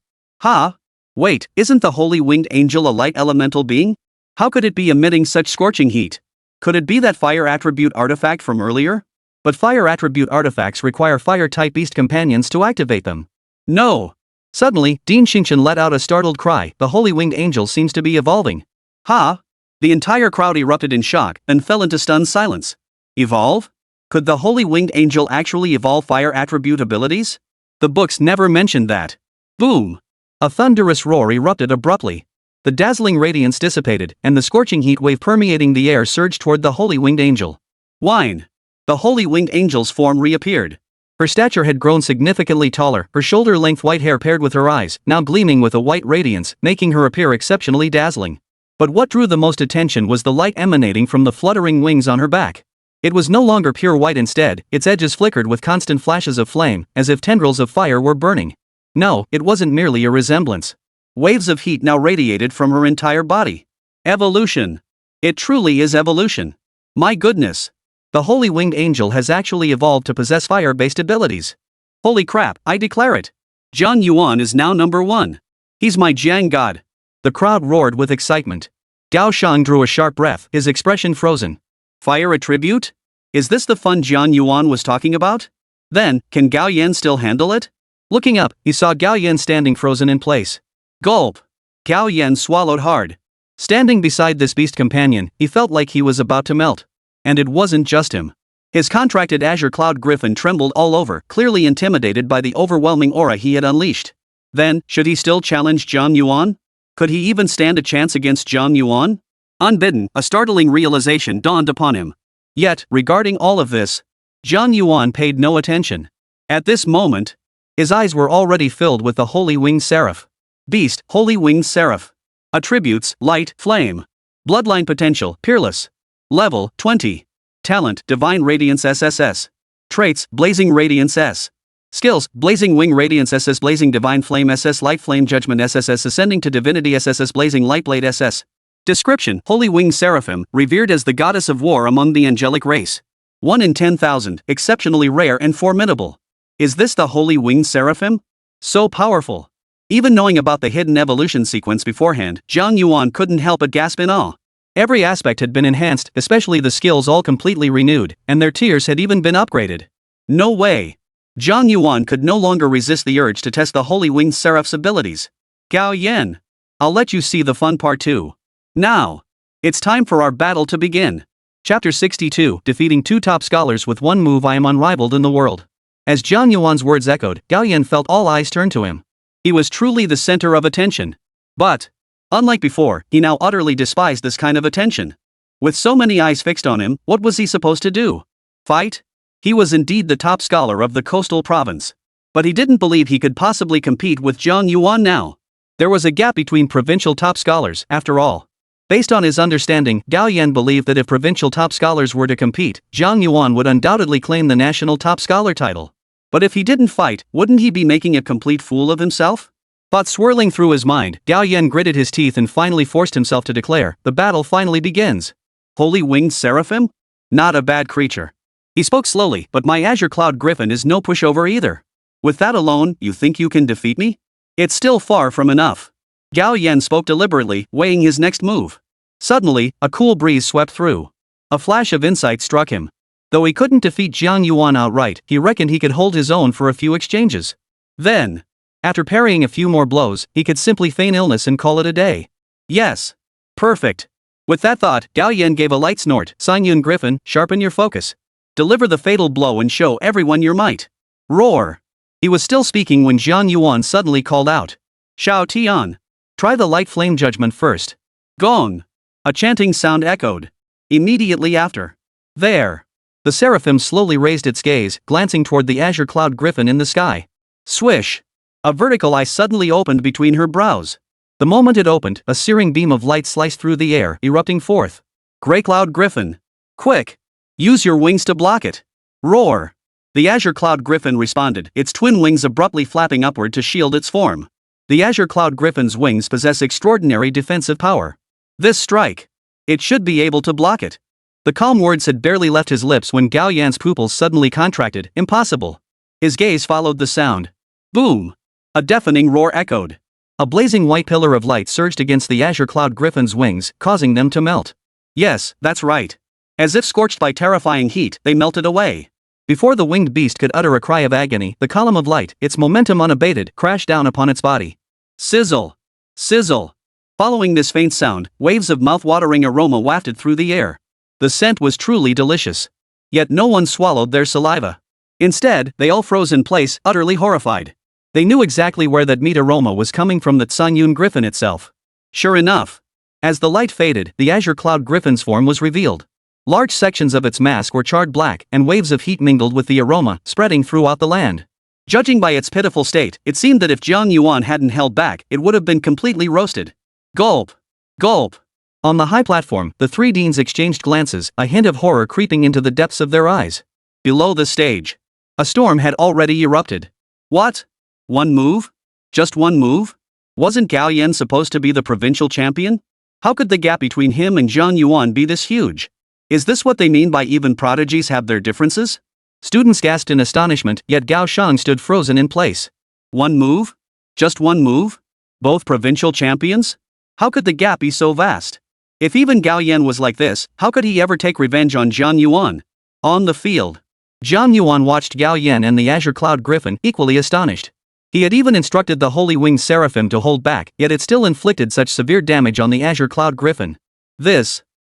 Wait, isn't the Holy Winged Angel a light elemental being? How could it be emitting such scorching heat? Could it be that fire attribute artifact from earlier? But fire attribute artifacts require fire-type beast companions to activate them. No! Suddenly, Dean Xingchen let out a startled cry. The holy winged angel seems to be evolving. Ha! The entire crowd erupted in shock, then fell into stunned silence. Evolve? Could the holy winged angel actually evolve fire attribute abilities? The books never mentioned that. Boom! A thunderous roar erupted abruptly. The dazzling radiance dissipated, and the scorching heat wave permeating the air surged toward the holy winged angel. Whine! The holy winged angel's form reappeared. Her stature had grown significantly taller, her shoulder-length white hair paired with her eyes, now gleaming with a white radiance, making her appear exceptionally dazzling. But what drew the most attention was the light emanating from the fluttering wings on her back. It was no longer pure white instead, its edges flickered with constant flashes of flame, as if tendrils of fire were burning. No, it wasn't merely a resemblance. Waves of heat now radiated from her entire body. Evolution! It truly is evolution. My goodness! The holy winged angel has actually evolved to possess fire-based abilities. Holy crap, I declare it! Jiang Yuan is now number 1. He's my Jiang god. The crowd roared with excitement. Gao Shang drew a sharp breath, his expression frozen. Fire attribute? Is this the fun Jiang Yuan was talking about? Then, can Gao Yan still handle it? Looking up, he saw Gao Yan standing frozen in place. Gulp! Gao Yan swallowed hard. Standing beside this beast companion, he felt like he was about to melt. And it wasn't just him. His contracted azure cloud griffin trembled all over, clearly intimidated by the overwhelming aura he had unleashed. Then, should he still challenge Jiang Yuan? Could he even stand a chance against Jiang Yuan? Unbidden, a startling realization dawned upon him. Yet, regarding all of this, Jiang Yuan paid no attention. At this moment, his eyes were already filled with the holy winged seraph. Beast, holy winged seraph. Attributes, light, flame. Bloodline potential, peerless. Level, 20. Talent, divine radiance SSS. Traits, blazing radiance S. Skills, blazing wing radiance SS, blazing divine flame SS, light flame judgment SSS, ascending to divinity SSS, blazing light blade SS. Description, holy winged seraphim, revered as the goddess of war among the angelic race. 1 in 10,000, exceptionally rare and formidable. Is this the holy winged seraphim? So powerful. Even knowing about the hidden evolution sequence beforehand, Jiang Yuan couldn't help but gasp in awe. Every aspect had been enhanced, especially the skills all completely renewed, and their tiers had even been upgraded. No way! Jiang Yuan could no longer resist the urge to test the holy winged seraph's abilities. Gao Yan! I'll let you see the fun part too. Now! It's time for our battle to begin. Chapter 62, Defeating 2 top scholars with 1 move. I am unrivaled in the world. As Jiang Yuan's words echoed, Gao Yan felt all eyes turn to him. He was truly the center of attention. But, unlike before, he now utterly despised this kind of attention. With so many eyes fixed on him, what was he supposed to do? Fight? He was indeed the top scholar of the coastal province. But he didn't believe he could possibly compete with Jiang Yuan now. There was a gap between provincial top scholars, after all. Based on his understanding, Gao Yan believed that if provincial top scholars were to compete, Jiang Yuan would undoubtedly claim the national top scholar title. But if he didn't fight, wouldn't he be making a complete fool of himself? Thoughts swirling through his mind, Gao Yan gritted his teeth and finally forced himself to declare, the battle finally begins. Holy winged seraphim? Not a bad creature. He spoke slowly, but my azure cloud griffin is no pushover either. With that alone, you think you can defeat me? It's still far from enough. Gao Yan spoke deliberately, weighing his next move. Suddenly, a cool breeze swept through. A flash of insight struck him. Though he couldn't defeat Jiang Yuan outright, he reckoned he could hold his own for a few exchanges. Then, after parrying a few more blows, he could simply feign illness and call it a day. Yes. Perfect. With that thought, Gao Yan gave a light snort. Sang Yun Griffin, sharpen your focus. Deliver the fatal blow and show everyone your might. Roar. He was still speaking when Jiang Yuan suddenly called out. Shao Tian. Try the light flame judgment first. Gong. A chanting sound echoed. Immediately after. There. The seraphim slowly raised its gaze, glancing toward the azure cloud griffin in the sky. Swish. A vertical eye suddenly opened between her brows. The moment it opened, a searing beam of light sliced through the air, erupting forth. Grey Cloud Griffin. Quick! Use your wings to block it. Roar! The azure cloud griffin responded, its twin wings abruptly flapping upward to shield its form. The azure cloud griffin's wings possess extraordinary defensive power. This strike. It should be able to block it. The calm words had barely left his lips when Gao Yan's pupils suddenly contracted. Impossible. His gaze followed the sound. Boom! A deafening roar echoed. A blazing white pillar of light surged against the azure cloud griffin's wings, causing them to melt. Yes, that's right. As if scorched by terrifying heat, they melted away. Before the winged beast could utter a cry of agony, the column of light, its momentum unabated, crashed down upon its body. Sizzle! Sizzle! Following this faint sound, waves of mouth-watering aroma wafted through the air. The scent was truly delicious. Yet no one swallowed their saliva. Instead, they all froze in place, utterly horrified. They knew exactly where that meat aroma was coming from, the Jiang griffin itself. Sure enough. As the light faded, the azure cloud griffin's form was revealed. Large sections of its mask were charred black, and waves of heat mingled with the aroma, spreading throughout the land. Judging by its pitiful state, it seemed that if Jiang Yuan hadn't held back, it would have been completely roasted. Gulp! Gulp! On the high platform, the three deans exchanged glances, a hint of horror creeping into the depths of their eyes. Below the stage, a storm had already erupted. What? One move? Just one move? Wasn't Gao Yan supposed to be the provincial champion? How could the gap between him and Jiang Yuan be this huge? Is this what they mean by even prodigies have their differences? Students gasped in astonishment, yet Gao Shang stood frozen in place. One move? Just one move? Both provincial champions? How could the gap be so vast? If even Gao Yan was like this, how could he ever take revenge on Jiang Yuan? On the field, Jiang Yuan watched Gao Yan and the Azure Cloud Griffin, equally astonished. He had even instructed the Holy Winged Seraphim to hold back, yet it still inflicted such severe damage on the Azure Cloud Griffin.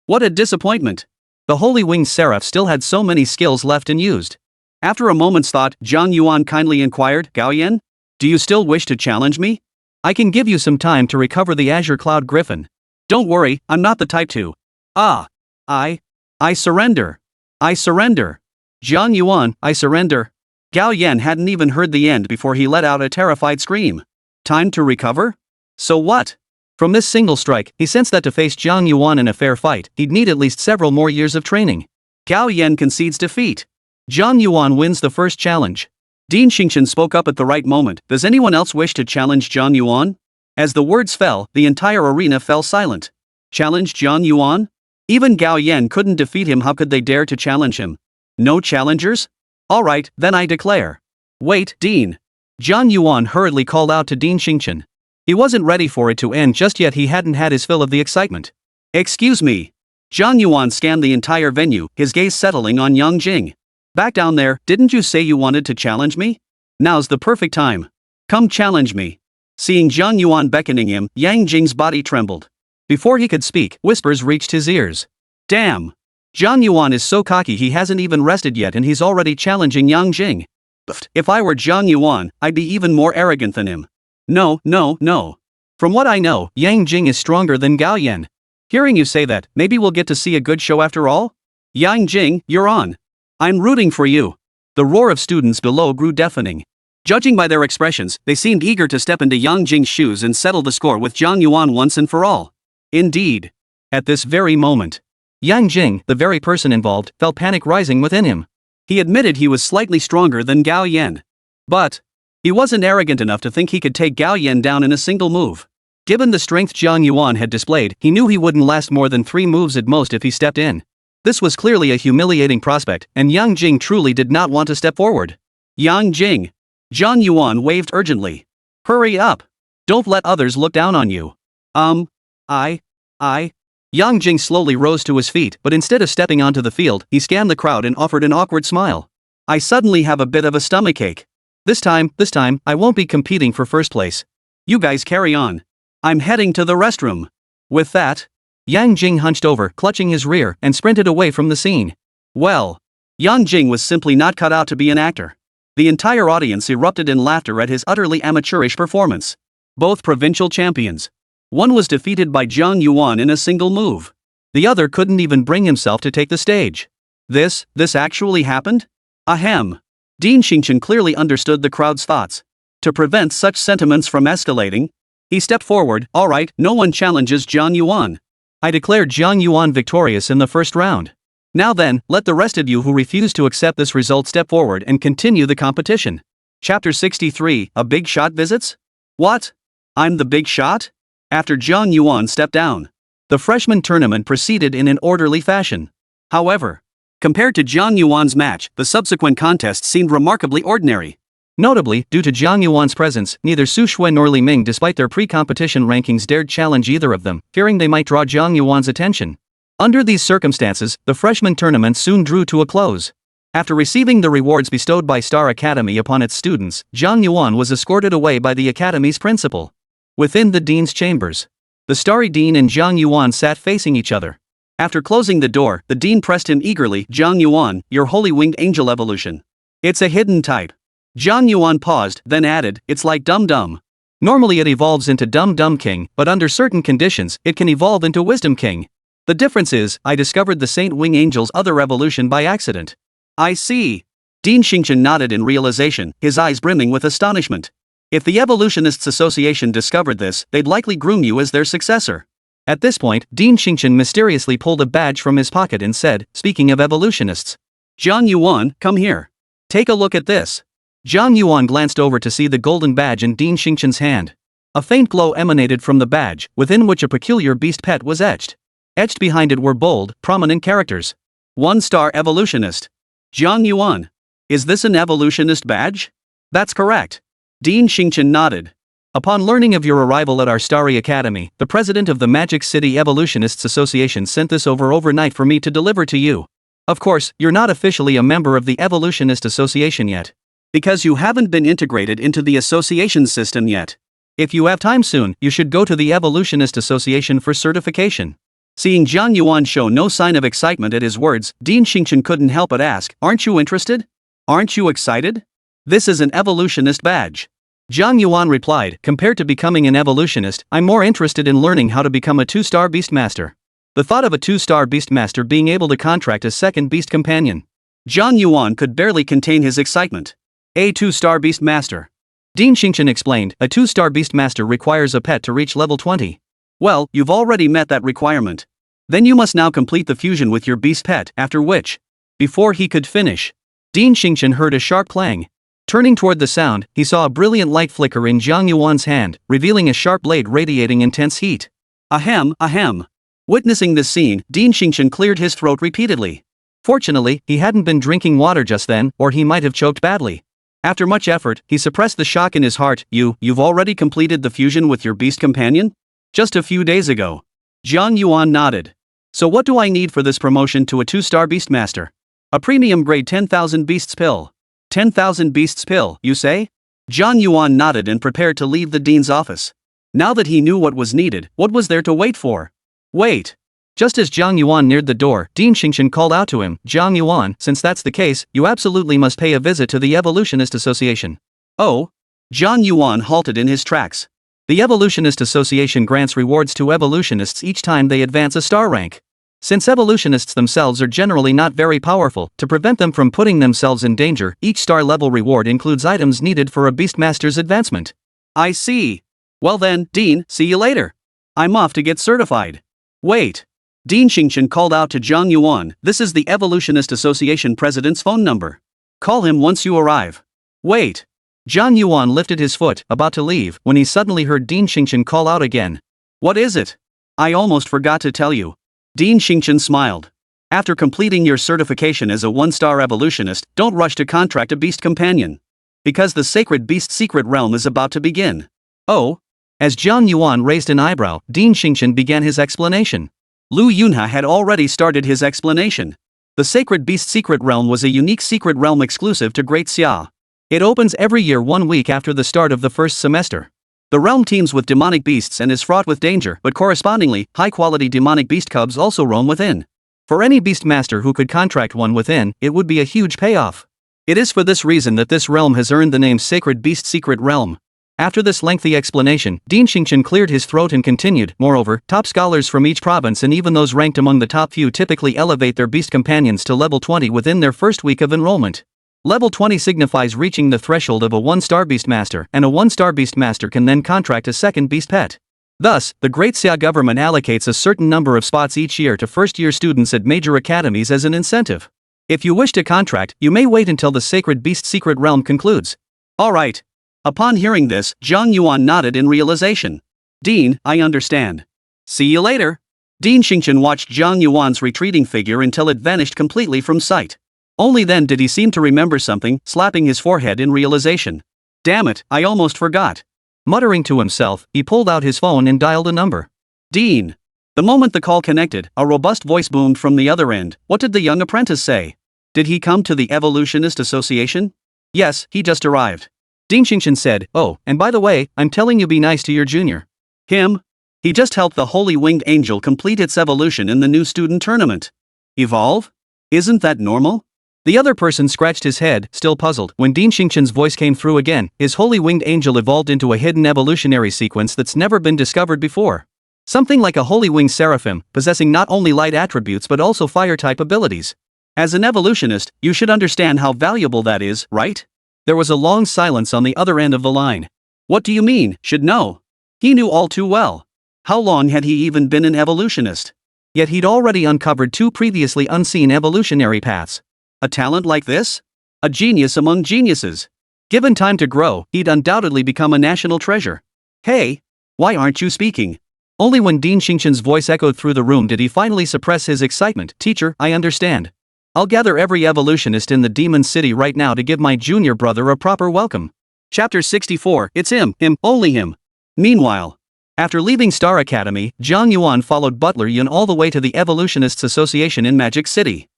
What a disappointment! The Holy Winged Seraph still had so many skills left unused. After a moment's thought, Jiang Yuan kindly inquired, Gao Yan, do you still wish to challenge me? I can give you some time to recover the Azure Cloud Griffin. Don't worry, I'm not the type to. I surrender. I surrender. Jiang Yuan, I surrender. Gao Yan hadn't even heard the end before he let out a terrified scream. Time to recover? So what? From this single strike, he sensed that to face Jiang Yuan in a fair fight, he'd need at least several more years of training. Gao Yan concedes defeat. Jiang Yuan wins the first challenge. Dean Xingchen spoke up at the right moment. Does anyone else wish to challenge Jiang Yuan? As the words fell, the entire arena fell silent. Challenge Jiang Yuan? Even Gao Yan couldn't defeat him. How could they dare to challenge him? No challengers? Alright, then I declare. Wait, Dean. Jiang Yuan hurriedly called out to Dean Xingchen. He wasn't ready for it to end just yet. He hadn't had his fill of the excitement. Excuse me. Jiang Yuan scanned the entire venue, his gaze settling on Yang Jing. Back down there, didn't you say you wanted to challenge me? Now's the perfect time. Come challenge me. Seeing Jiang Yuan beckoning him, Yang Jing's body trembled. Before he could speak, whispers reached his ears. Damn! Jiang Yuan is so cocky he hasn't even rested yet and he's already challenging Yang Jing. If I were Jiang Yuan, I'd be even more arrogant than him. No. From what I know, Yang Jing is stronger than Gao Yan. Hearing you say that, maybe we'll get to see a good show after all? Yang Jing, you're on. I'm rooting for you. The roar of students below grew deafening. Judging by their expressions, they seemed eager to step into Yang Jing's shoes and settle the score with Jiang Yuan once and for all. Indeed. At this very moment, Yang Jing, the very person involved, felt panic rising within him. He admitted he was slightly stronger than Gao Yan. But he wasn't arrogant enough to think he could take Gao Yan down in a single move. Given the strength Jiang Yuan had displayed, he knew he wouldn't last more than 3 moves at most if he stepped in. This was clearly a humiliating prospect, and Yang Jing truly did not want to step forward. Yang Jing. Jiang Yuan waved urgently. Hurry up. Don't let others look down on you. Yang Jing slowly rose to his feet, but instead of stepping onto the field, he scanned the crowd and offered an awkward smile. I suddenly have a bit of a stomachache. This time, I won't be competing for first place. You guys carry on. I'm heading to the restroom. With that, Yang Jing hunched over, clutching his rear, and sprinted away from the scene. Well, Yang Jing was simply not cut out to be an actor. The entire audience erupted in laughter at his utterly amateurish performance. Both provincial champions. One was defeated by Jiang Yuan in a single move. The other couldn't even bring himself to take the stage. This actually happened? Ahem. Dean Xingchen clearly understood the crowd's thoughts. To prevent such sentiments from escalating, he stepped forward. Alright, no one challenges Jiang Yuan. I declared Jiang Yuan victorious in the first round. Now then, let the rest of you who refuse to accept this result step forward and continue the competition. Chapter 63, A Big Shot Visits? What? I'm the big shot? After Jiang Yuan stepped down, the freshman tournament proceeded in an orderly fashion. However, compared to Jiang Yuan's match, the subsequent contest seemed remarkably ordinary. Notably, due to Jiang Yuan's presence, neither Su Shui nor Li Ming, despite their pre-competition rankings, dared challenge either of them, fearing they might draw Jiang Yuan's attention. Under these circumstances, the freshman tournament soon drew to a close. After receiving the rewards bestowed by Star Academy upon its students, Jiang Yuan was escorted away by the academy's principal. Within the dean's chambers, the starry dean and Jiang Yuan sat facing each other. After closing the door, the dean pressed him eagerly. Jiang Yuan, your holy winged angel evolution. It's a hidden type. Jiang Yuan paused, then added, it's like Dum-Dum. Normally it evolves into Dum-Dum King, but under certain conditions, it can evolve into Wisdom King. The difference is, I discovered the Saint Wing Angel's other evolution by accident. I see. Dean Xingchen nodded in realization, his eyes brimming with astonishment. If the Evolutionists Association discovered this, they'd likely groom you as their successor. At this point, Dean Xingchen mysteriously pulled a badge from his pocket and said, speaking of evolutionists. Jiang Yuan, come here. Take a look at this. Jiang Yuan glanced over to see the golden badge in Dean Xingchen's hand. A faint glow emanated from the badge, within which a peculiar beast pet was etched. Etched behind it were bold, prominent characters. 1-star evolutionist. Jiang Yuan. Is this an evolutionist badge? That's correct. Dean Xingchen nodded. Upon learning of your arrival at our Starry Academy, the president of the Magic City Evolutionists Association sent this overnight for me to deliver to you. Of course, you're not officially a member of the Evolutionist Association yet. Because you haven't been integrated into the association system yet. If you have time soon, you should go to the Evolutionist Association for certification. Seeing Jiang Yuan show no sign of excitement at his words, Dean Xingchen couldn't help but ask, aren't you interested? Aren't you excited? This is an evolutionist badge. Jiang Yuan replied, compared to becoming an evolutionist, I'm more interested in learning how to become a 2-star beastmaster. The thought of a 2-star beastmaster being able to contract a second beast companion. Jiang Yuan could barely contain his excitement. A 2-star beastmaster. Dean Xingchen explained, a 2-star beastmaster requires a pet to reach level 20. Well, you've already met that requirement. Then you must now complete the fusion with your beast pet, after which. Before he could finish, Dean Xingchen heard a sharp clang. Turning toward the sound, he saw a brilliant light flicker in Jiang Yuan's hand, revealing a sharp blade radiating intense heat. Ahem, ahem. Witnessing this scene, Dean Xingchen cleared his throat repeatedly. Fortunately, he hadn't been drinking water just then, or he might have choked badly. After much effort, he suppressed the shock in his heart. You've already completed the fusion with your beast companion? Just a few days ago. Jiang Yuan nodded. So what do I need for this promotion to a 2-star beastmaster? A premium grade 10,000 beasts pill. 10,000 beasts pill, you say? Jiang Yuan nodded and prepared to leave the dean's office. Now that he knew what was needed, what was there to wait for? Wait. Just as Jiang Yuan neared the door, Dean Xingchen called out to him, Jiang Yuan, since that's the case, you absolutely must pay a visit to the Evolutionist Association. Oh? Jiang Yuan halted in his tracks. The Evolutionist Association grants rewards to evolutionists each time they advance a star rank. Since evolutionists themselves are generally not very powerful, to prevent them from putting themselves in danger, each star level reward includes items needed for a beastmaster's advancement. I see. Well then, Dean, see you later. I'm off to get certified. Wait. Dean Xingchen called out to Jiang Yuan, this is the Evolutionist Association president's phone number. Call him once you arrive. Wait. Jiang Yuan lifted his foot, about to leave, when he suddenly heard Dean Xingchen call out again. What is it? I almost forgot to tell you. Dean Xingchen smiled. After completing your certification as a 1-star evolutionist, don't rush to contract a beast companion. Because the sacred beast secret realm is about to begin. Oh? As Jiang Yuan raised an eyebrow, Dean Xingchen began his explanation. Lu Yunhe had already started his explanation. The sacred beast secret realm was a unique secret realm exclusive to Great Xia. It opens every year 1 week after the start of the first semester. The realm teems with demonic beasts and is fraught with danger, but correspondingly, high-quality demonic beast cubs also roam within. For any beastmaster who could contract one within, it would be a huge payoff. It is for this reason that this realm has earned the name Sacred Beast Secret Realm. After this lengthy explanation, Dean Xingchen cleared his throat and continued, moreover, top scholars from each province and even those ranked among the top few typically elevate their beast companions to level 20 within their first week of enrollment. Level 20 signifies reaching the threshold of a 1-star beastmaster, and a 1-star beastmaster can then contract a second beast pet. Thus, the Great Xia government allocates a certain number of spots each year to first-year students at major academies as an incentive. If you wish to contract, you may wait until the Sacred Beast Secret Realm concludes. Alright. Upon hearing this, Jiang Yuan nodded in realization. Dean, I understand. See you later. Dean Xingchen watched Jiang Yuan's retreating figure until it vanished completely from sight. Only then did he seem to remember something, slapping his forehead in realization. Damn it, I almost forgot. Muttering to himself, he pulled out his phone and dialed a number. Dean. The moment the call connected, a robust voice boomed from the other end. What did the young apprentice say? Did he come to the Evolutionist Association? Yes, he just arrived. Ding Xingqian said, oh, and by the way, I'm telling you be nice to your junior. Him? He just helped the Holy Winged Angel complete its evolution in the new student tournament. Evolve? Isn't that normal? The other person scratched his head, still puzzled. When Ding Xingqian's voice came through again, his Holy Winged Angel evolved into a hidden evolutionary sequence that's never been discovered before. Something like a Holy Winged Seraphim, possessing not only light attributes but also fire-type abilities. As an evolutionist, you should understand how valuable that is, right? There was a long silence on the other end of the line. What do you mean, should know? He knew all too well. How long had he even been an evolutionist? Yet he'd already uncovered 2 previously unseen evolutionary paths. A talent like this? A genius among geniuses. Given time to grow, he'd undoubtedly become a national treasure. Hey, why aren't you speaking? Only when Ding Xingqian's voice echoed through the room did he finally suppress his excitement. Teacher, I understand. I'll gather every evolutionist in the Demon City right now to give my junior brother a proper welcome. Chapter 64, it's him, only him. Meanwhile, after leaving Star Academy, Jiang Yuan followed Butler Yun all the way to the Evolutionists Association in Magic City.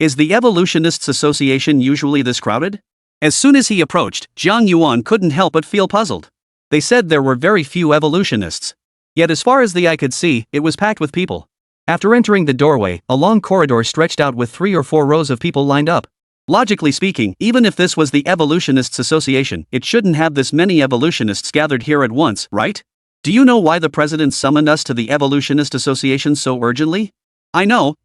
Is the Evolutionists Association usually this crowded? As soon as he approached, Jiang Yuan couldn't help but feel puzzled. They said there were very few evolutionists. Yet as far as the eye could see, it was packed with people. After entering the doorway, a long corridor stretched out with 3 or 4 rows of people lined up. Logically speaking, even if this was the Evolutionists Association, it shouldn't have this many evolutionists gathered here at once, right? Do you know why the president summoned us to the Evolutionist Association so urgently? I know.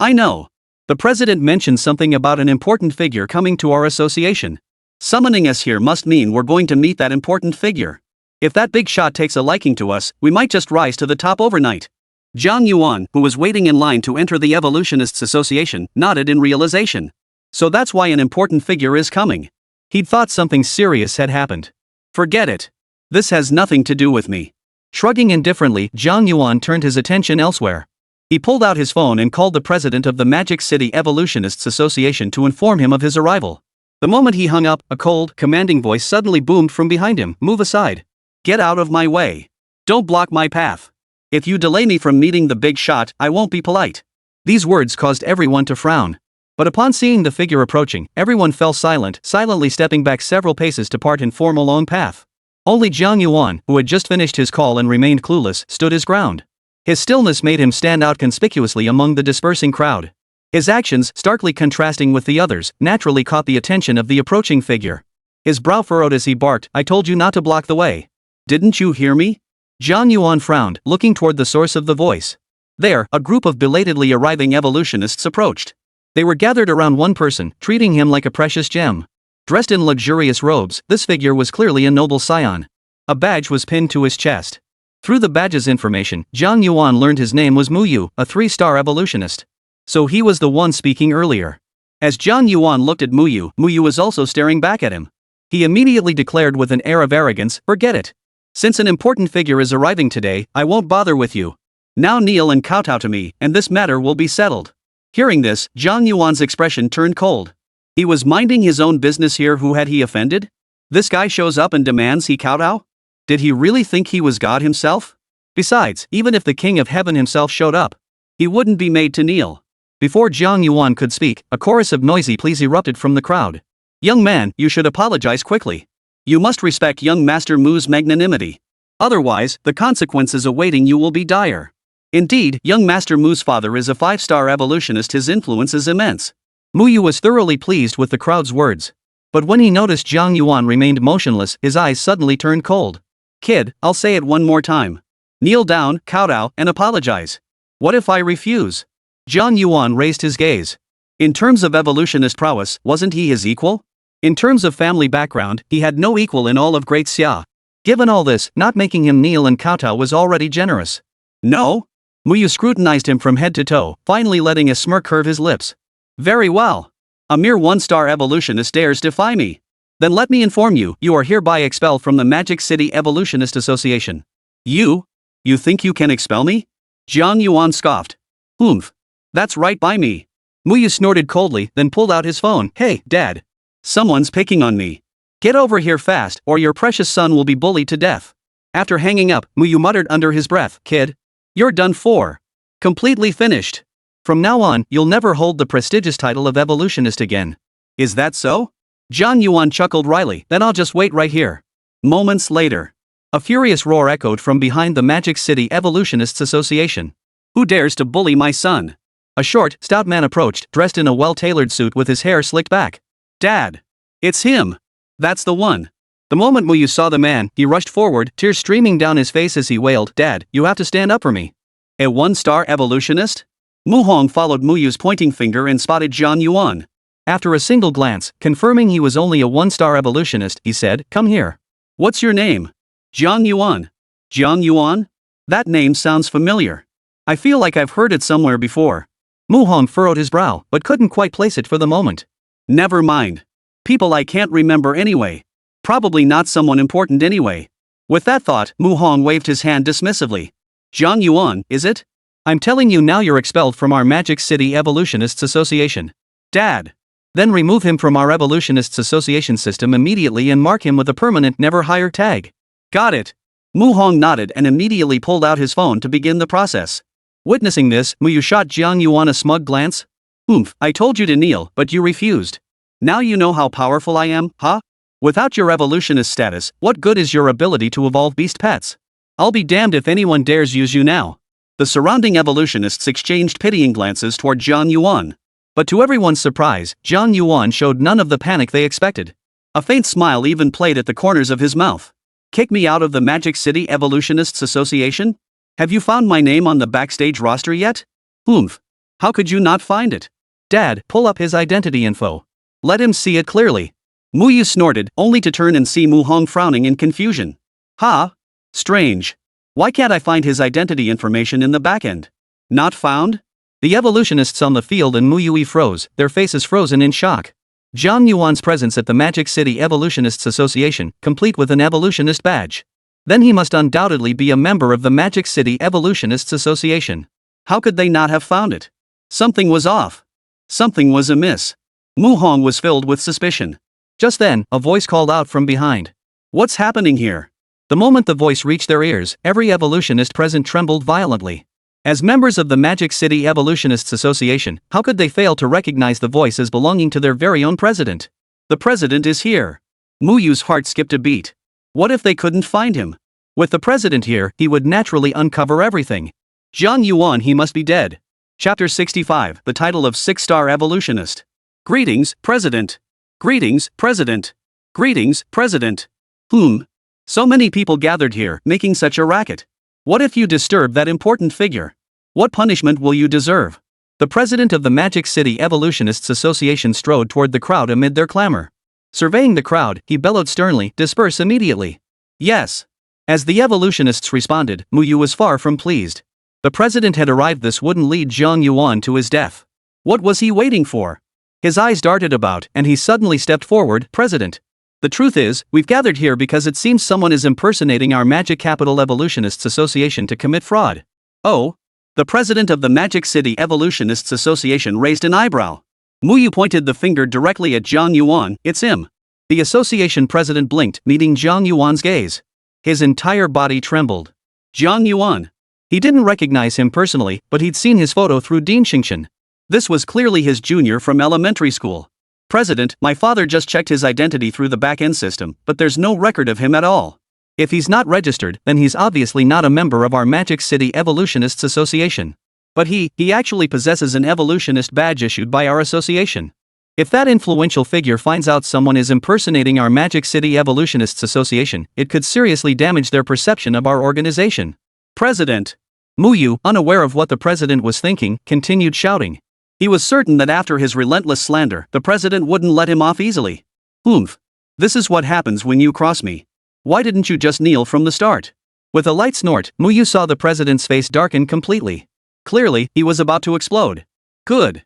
The president mentioned something about an important figure coming to our association. Summoning us here must mean we're going to meet that important figure. If that big shot takes a liking to us, we might just rise to the top overnight. Jiang Yuan, who was waiting in line to enter the Evolutionists Association, nodded in realization. So that's why an important figure is coming. He'd thought something serious had happened. Forget it. This has nothing to do with me. Shrugging indifferently, Jiang Yuan turned his attention elsewhere. He pulled out his phone and called the president of the Magic City Evolutionists Association to inform him of his arrival. The moment he hung up, a cold, commanding voice suddenly boomed from behind him. Move aside. Get out of my way. Don't block my path. If you delay me from meeting the big shot, I won't be polite. These words caused everyone to frown. But upon seeing the figure approaching, everyone fell silent, silently stepping back several paces to part and form a long path. Only Jiang Yuan, who had just finished his call and remained clueless, stood his ground. His stillness made him stand out conspicuously among the dispersing crowd. His actions, starkly contrasting with the others, naturally caught the attention of the approaching figure. His brow furrowed as he barked, I told you not to block the way. Didn't you hear me? Jiang Yuan frowned, looking toward the source of the voice. There, a group of belatedly arriving evolutionists approached. They were gathered around one person, treating him like a precious gem. Dressed in luxurious robes, this figure was clearly a noble scion. A badge was pinned to his chest. Through the badge's information, Jiang Yuan learned his name was Muyu, a 3-star evolutionist. So he was the one speaking earlier. As Jiang Yuan looked at Muyu was also staring back at him. He immediately declared with an air of arrogance, forget it. Since an important figure is arriving today, I won't bother with you. Now kneel and kowtow to me, and this matter will be settled. Hearing this, Jiang Yuan's expression turned cold. He was minding his own business here. Who had he offended? This guy shows up and demands he kowtow? Did he really think he was God himself? Besides, even if the King of Heaven himself showed up, he wouldn't be made to kneel. Before Jiang Yuan could speak, a chorus of noisy pleas erupted from the crowd. Young man, you should apologize quickly. You must respect young Master Mu's magnanimity. Otherwise, the consequences awaiting you will be dire. Indeed, young Master Mu's father is a 5-star evolutionist. His influence is immense. Muyu was thoroughly pleased with the crowd's words. But when he noticed Jiang Yuan remained motionless, his eyes suddenly turned cold. Kid, I'll say it one more time. Kneel down, kowtow, and apologize. What if I refuse? Jiang Yuan raised his gaze. In terms of evolutionist prowess, wasn't he his equal? In terms of family background, he had no equal in all of Great Xia. Given all this, not making him kneel and kowtow was already generous. No? Muyu scrutinized him from head to toe, finally letting a smirk curve his lips. Very well. A mere 1-star evolutionist dares defy me. Then let me inform you, you are hereby expelled from the Magic City Evolutionist Association. You think you can expel me? Jiang Yuan scoffed. That's right by me. Muyu snorted coldly, then pulled out his phone. Hey, Dad. Someone's picking on me. Get over here fast, or your precious son will be bullied to death. After hanging up, Muyu muttered under his breath, Kid, you're done for. Completely finished. From now on, you'll never hold the prestigious title of evolutionist again. Is that so? Jiang Yuan chuckled wryly. Then I'll just wait right here. Moments later, a furious roar echoed from behind the Magic City Evolutionists Association. Who dares to bully my son? A short, stout man approached, dressed in a well-tailored suit with his hair slicked back. Dad! It's him! That's the one! The moment Muyu saw the man, he rushed forward, tears streaming down his face as he wailed, "Dad, you have to stand up for me." A one-star evolutionist? Mu Hong followed Muyu's pointing finger and spotted Jiang Yuan. After a single glance, confirming he was only a one-star evolutionist, he said, "Come here." What's your name? Jiang Yuan. Jiang Yuan? That name sounds familiar. I feel like I've heard it somewhere before. Mu Hong furrowed his brow, but couldn't quite place it for the moment. Never mind. People I can't remember anyway. Probably not someone important anyway. With that thought, Mu Hong waved his hand dismissively. Jiang Yuan, is it? I'm telling you now, you're expelled from our Magic City Evolutionists Association. Dad! Then remove him from our Evolutionists Association system immediately and mark him with a permanent never hire tag. Got it. Mu Hong nodded and immediately pulled out his phone to begin the process. Witnessing this, Muyu shot Jiang Yuan a smug glance. Oomph, I told you to kneel, but you refused. Now you know how powerful I am, huh? Without your evolutionist status, what good is your ability to evolve beast pets? I'll be damned if anyone dares use you now. The surrounding evolutionists exchanged pitying glances toward Jiang Yuan. But to everyone's surprise, Jiang Yuan showed none of the panic they expected. A faint smile even played at the corners of his mouth. Kick me out of the Magic City Evolutionists Association? Have you found my name on the backstage roster yet? Oomph. How could you not find it? Dad, pull up his identity info. Let him see it clearly. Muyu snorted, only to turn and see Mu Hong frowning in confusion. Ha! Strange. Why can't I find his identity information in the backend? Not found? The evolutionists on the field and Muyu froze, their faces frozen in shock. Jiang Yuan's presence at the Magic City Evolutionists Association, complete with an evolutionist badge. Then he must undoubtedly be a member of the Magic City Evolutionists Association. How could they not have found it? Something was off. Something was amiss. Mu Hong was filled with suspicion. Just then, a voice called out from behind. What's happening here? The moment the voice reached their ears, every evolutionist present trembled violently. As members of the Magic City Evolutionists Association, how could they fail to recognize the voice as belonging to their very own president? The president is here. Muyu's heart skipped a beat. What if they couldn't find him? With the president here, he would naturally uncover everything. Jiang Yuan, he must be dead. Chapter 65, the title of 6-star evolutionist. Greetings, President. Greetings, President. Greetings, President. So many people gathered here, making such a racket. What if you disturb that important figure? What punishment will you deserve? The president of the Magic City Evolutionists Association strode toward the crowd amid their clamor. Surveying the crowd, he bellowed sternly, "Disperse immediately." Yes. As the evolutionists responded, Muyu was far from pleased. The president had arrived. This wouldn't lead Jiang Yuan to his death. What was he waiting for? His eyes darted about, and he suddenly stepped forward. "President. The truth is, we've gathered here because it seems someone is impersonating our Magic Capital Evolutionists Association to commit fraud." Oh? The president of the Magic City Evolutionists Association raised an eyebrow. Muyu pointed the finger directly at Jiang Yuan. "It's him." The association president blinked, meeting Jiang Yuan's gaze. His entire body trembled. Jiang Yuan. He didn't recognize him personally, but he'd seen his photo through Dean Xingchen. This was clearly his junior from elementary school. "President, my father just checked his identity through the back-end system, but there's no record of him at all. If he's not registered, then he's obviously not a member of our Magic City Evolutionists Association. But he actually possesses an evolutionist badge issued by our association. If that influential figure finds out someone is impersonating our Magic City Evolutionists Association, it could seriously damage their perception of our organization." "President." Muyu, unaware of what the president was thinking, continued shouting. He was certain that after his relentless slander, the president wouldn't let him off easily. "Oomph. This is what happens when you cross me. Why didn't you just kneel from the start?" With a light snort, Muyu saw the president's face darken completely. Clearly, he was about to explode. Good.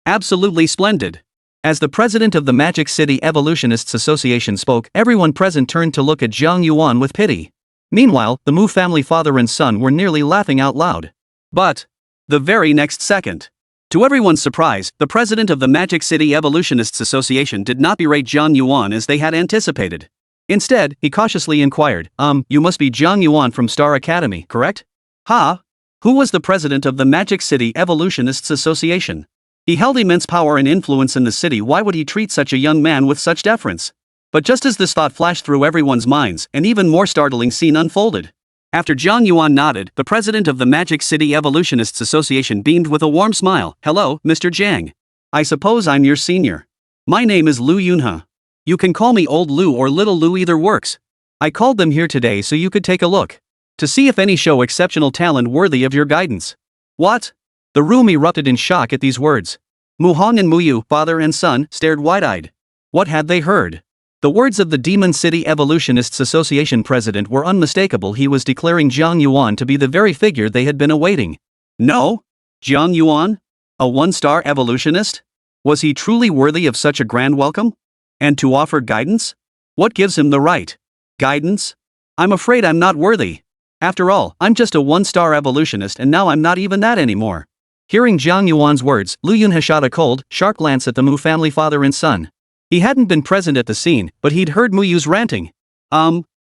Absolutely splendid. As the president of the Magic City Evolutionists Association spoke, everyone present turned to look at Jiang Yuan with pity. Meanwhile, the Mu family father and son were nearly laughing out loud. But the very next second, to everyone's surprise, the president of the Magic City Evolutionists Association did not berate Jiang Yuan as they had anticipated. Instead, he cautiously inquired, You must be Jiang Yuan from Star Academy, correct?" "Ha? Who was the president of the Magic City Evolutionists Association? He held immense power and influence in the city. Why would he treat such a young man with such deference? But just as this thought flashed through everyone's minds, an even more startling scene unfolded. After Jiang Yuan nodded, the president of the Magic City Evolutionists Association beamed with a warm smile. Hello, Mr. Jiang. I suppose I'm your senior. My name is Lu Yunhe. You can call me Old Lu or Little Lu, either works. I called them here today so you could take a look. To see if any show exceptional talent worthy of your guidance. What? The room erupted in shock at these words. Mu Hong and Mu Yu, father and son, stared wide-eyed. What had they heard? The words of the Demon City Evolutionists Association president were unmistakable. He was declaring Jiang Yuan to be the very figure they had been awaiting. No? Jiang Yuan? A one-star evolutionist? Was he truly worthy of such a grand welcome? And to offer guidance? What gives him the right? Guidance? I'm afraid I'm not worthy. After all, I'm just a one-star evolutionist, and now I'm not even that anymore. Hearing Jiang Yuan's words, Lu Yunhe shot a cold, sharp glance at the Mu family father and son. He hadn't been present at the scene, but he'd heard Mu Yu's ranting.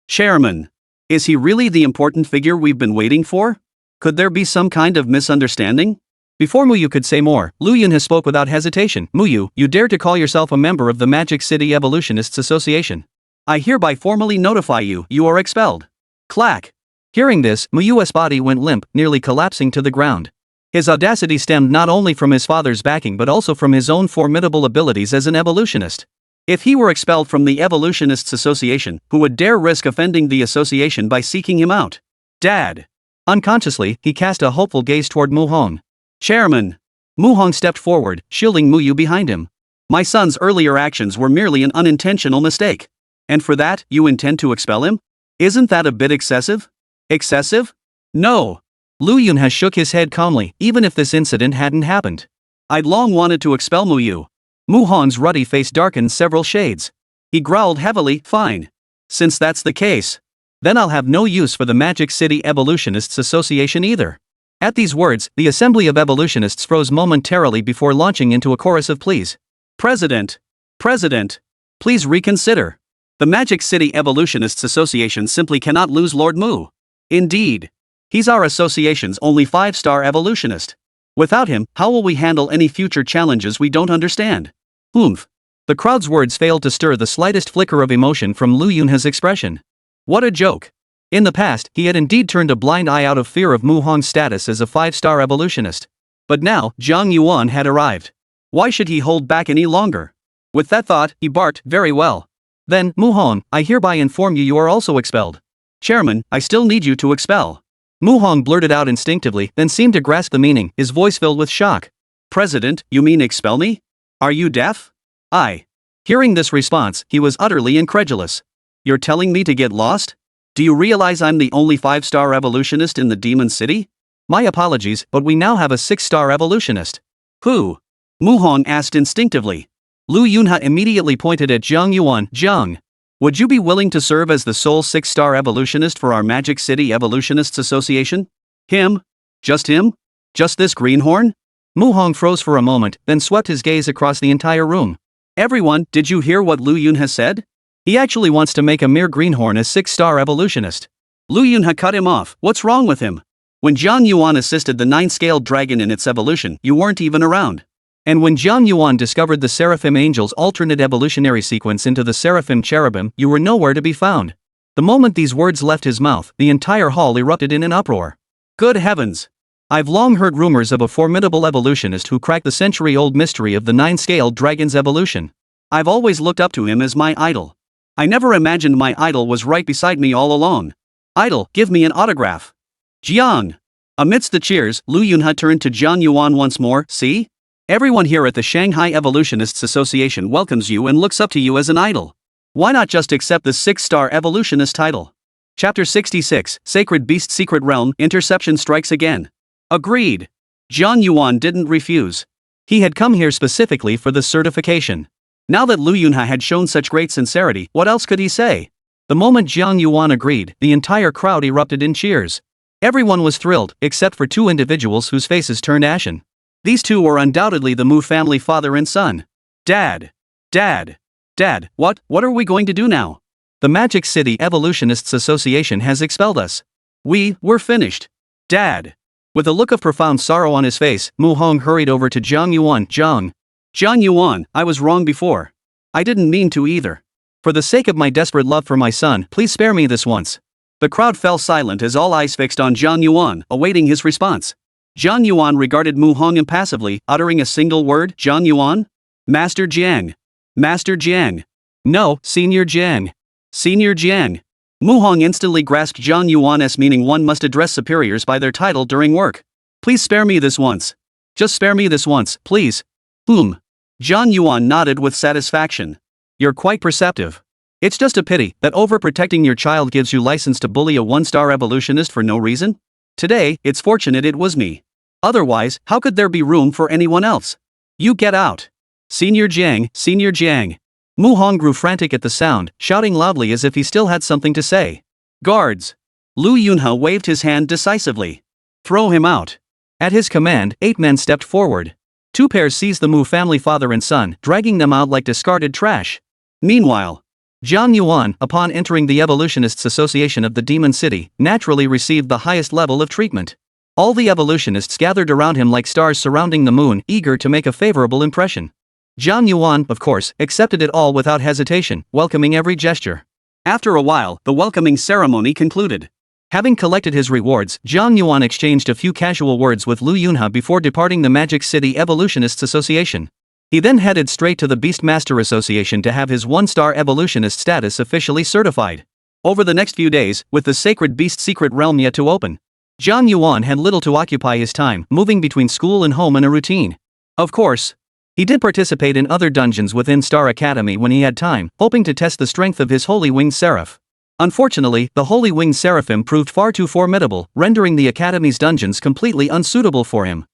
Chairman. Is he really the important figure we've been waiting for? Could there be some kind of misunderstanding? Before Mu Yu could say more, Lu Yunhe spoke without hesitation. Mu Yu, you dare to call yourself a member of the Magic City Evolutionists Association. I hereby formally notify you, you are expelled. Clack. Hearing this, Mu Yu's body went limp, nearly collapsing to the ground. His audacity stemmed not only from his father's backing but also from his own formidable abilities as an evolutionist. If he were expelled from the Evolutionists Association, who would dare risk offending the association by seeking him out? Dad. Unconsciously, he cast a hopeful gaze toward Mu Hong. Chairman. Mu Hong stepped forward, shielding Mu Yu behind him. My son's earlier actions were merely an unintentional mistake. And for that, you intend to expel him? Isn't that a bit excessive? Excessive? No. Lu Yunhe shook his head calmly. Even if this incident hadn't happened, I'd long wanted to expel Mu Yu. Mu Hong's ruddy face darkened several shades. He growled heavily. Fine. Since that's the case, then I'll have no use for the Magic City Evolutionists Association either. At these words, the assembly of evolutionists froze momentarily before launching into a chorus of pleas. President, please reconsider. The Magic City Evolutionists Association simply cannot lose Lord Mu. Indeed. He's our association's only 5-star evolutionist. Without him, how will we handle any future challenges we don't understand? Oomph. The crowd's words failed to stir the slightest flicker of emotion from Lu Yunhe's expression. What a joke. In the past, he had indeed turned a blind eye out of fear of Mu Hong's status as a 5-star evolutionist. But now, Jiang Yuan had arrived. Why should he hold back any longer? With that thought, he barked, very well. Then, Mu Hong, I hereby inform you are also expelled. Chairman, I still need you to expel. Mu Hong blurted out instinctively, then seemed to grasp the meaning, his voice filled with shock. President, you mean expel me? Are you deaf? Hearing this response, he was utterly incredulous. You're telling me to get lost? Do you realize I'm the only 5-star evolutionist in the Demon City? My apologies, but we now have a 6-star evolutionist. Who? Mu Hong asked instinctively. Lu Yunhe immediately pointed at Jiang Yuan. Jiang, would you be willing to serve as the sole 6-star evolutionist for our Magic City Evolutionists Association? Him? Just him? Just this greenhorn? Mu Hong froze for a moment, then swept his gaze across the entire room. Everyone, did you hear what Lu Yunhe said? He actually wants to make a mere greenhorn a 6-star evolutionist. Lu Yunhe cut him off. What's wrong with him? When Jiang Yuan assisted the 9-scaled dragon in its evolution, you weren't even around. And when Jiang Yuan discovered the Seraphim Angel's alternate evolutionary sequence into the Seraphim Cherubim, you were nowhere to be found. The moment these words left his mouth, the entire hall erupted in an uproar. Good heavens! I've long heard rumors of a formidable evolutionist who cracked the century-old mystery of the 9-scaled dragon's evolution. I've always looked up to him as my idol. I never imagined my idol was right beside me all along. Idol, give me an autograph. Jiang! Amidst the cheers, Lu Yunhe turned to Jiang Yuan once more. See? Everyone here at the Shanghai Evolutionists Association welcomes you and looks up to you as an idol. Why not just accept the 6-star evolutionist title? Chapter 66, Sacred Beast Secret Realm, Interception Strikes Again. Agreed. Jiang Yuan didn't refuse. He had come here specifically for the certification. Now that Lu Yunhe had shown such great sincerity, what else could he say? The moment Jiang Yuan agreed, the entire crowd erupted in cheers. Everyone was thrilled, except for 2 individuals whose faces turned ashen. These 2 were undoubtedly the Mu family father and son. Dad, what are we going to do now? The Magic City Evolutionists Association has expelled us. We're finished. Dad. With a look of profound sorrow on his face, Mu Hong hurried over to Jiang Yuan. Jiang Yuan, I was wrong before. I didn't mean to either. For the sake of my desperate love for my son, please spare me this once. The crowd fell silent as all eyes fixed on Jiang Yuan, awaiting his response. Jiang Yuan regarded Mu Hong impassively, uttering a single word, Jiang Yuan? Master Jiang. Master Jiang. No, Senior Jiang. Senior Jiang. Mu Hong instantly grasped Jiang Yuan's meaning one must address superiors by their title during work. Please spare me this once. Just spare me this once, please. Jiang Yuan nodded with satisfaction. You're quite perceptive. It's just a pity that overprotecting your child gives you license to bully a one-star evolutionist for no reason. Today, it's fortunate it was me. Otherwise, how could there be room for anyone else? You get out. Senior Jiang, Senior Jiang. Mu Hong grew frantic at the sound, shouting loudly as if he still had something to say. Guards! Lu Yunhe waved his hand decisively. Throw him out. At his command, 8 men stepped forward. 2 pairs seized the Mu family father and son, dragging them out like discarded trash. Meanwhile, Jiang Yuan, upon entering the Evolutionists Association of the Demon City, naturally received the highest level of treatment. All the evolutionists gathered around him like stars surrounding the moon, eager to make a favorable impression. Jiang Yuan, of course, accepted it all without hesitation, welcoming every gesture. After a while, the welcoming ceremony concluded. Having collected his rewards, Jiang Yuan exchanged a few casual words with Lu Yunhe before departing the Magic City Evolutionists Association. He then headed straight to the Beastmaster Association to have his 1-star evolutionist status officially certified. Over the next few days, with the Sacred Beast secret realm yet to open, Jiang Yuan had little to occupy his time, moving between school and home in a routine. Of course, he did participate in other dungeons within Star Academy when he had time, hoping to test the strength of his Holy Winged Seraph. Unfortunately, the Holy Winged Seraphim proved far too formidable, rendering the Academy's dungeons completely unsuitable for him.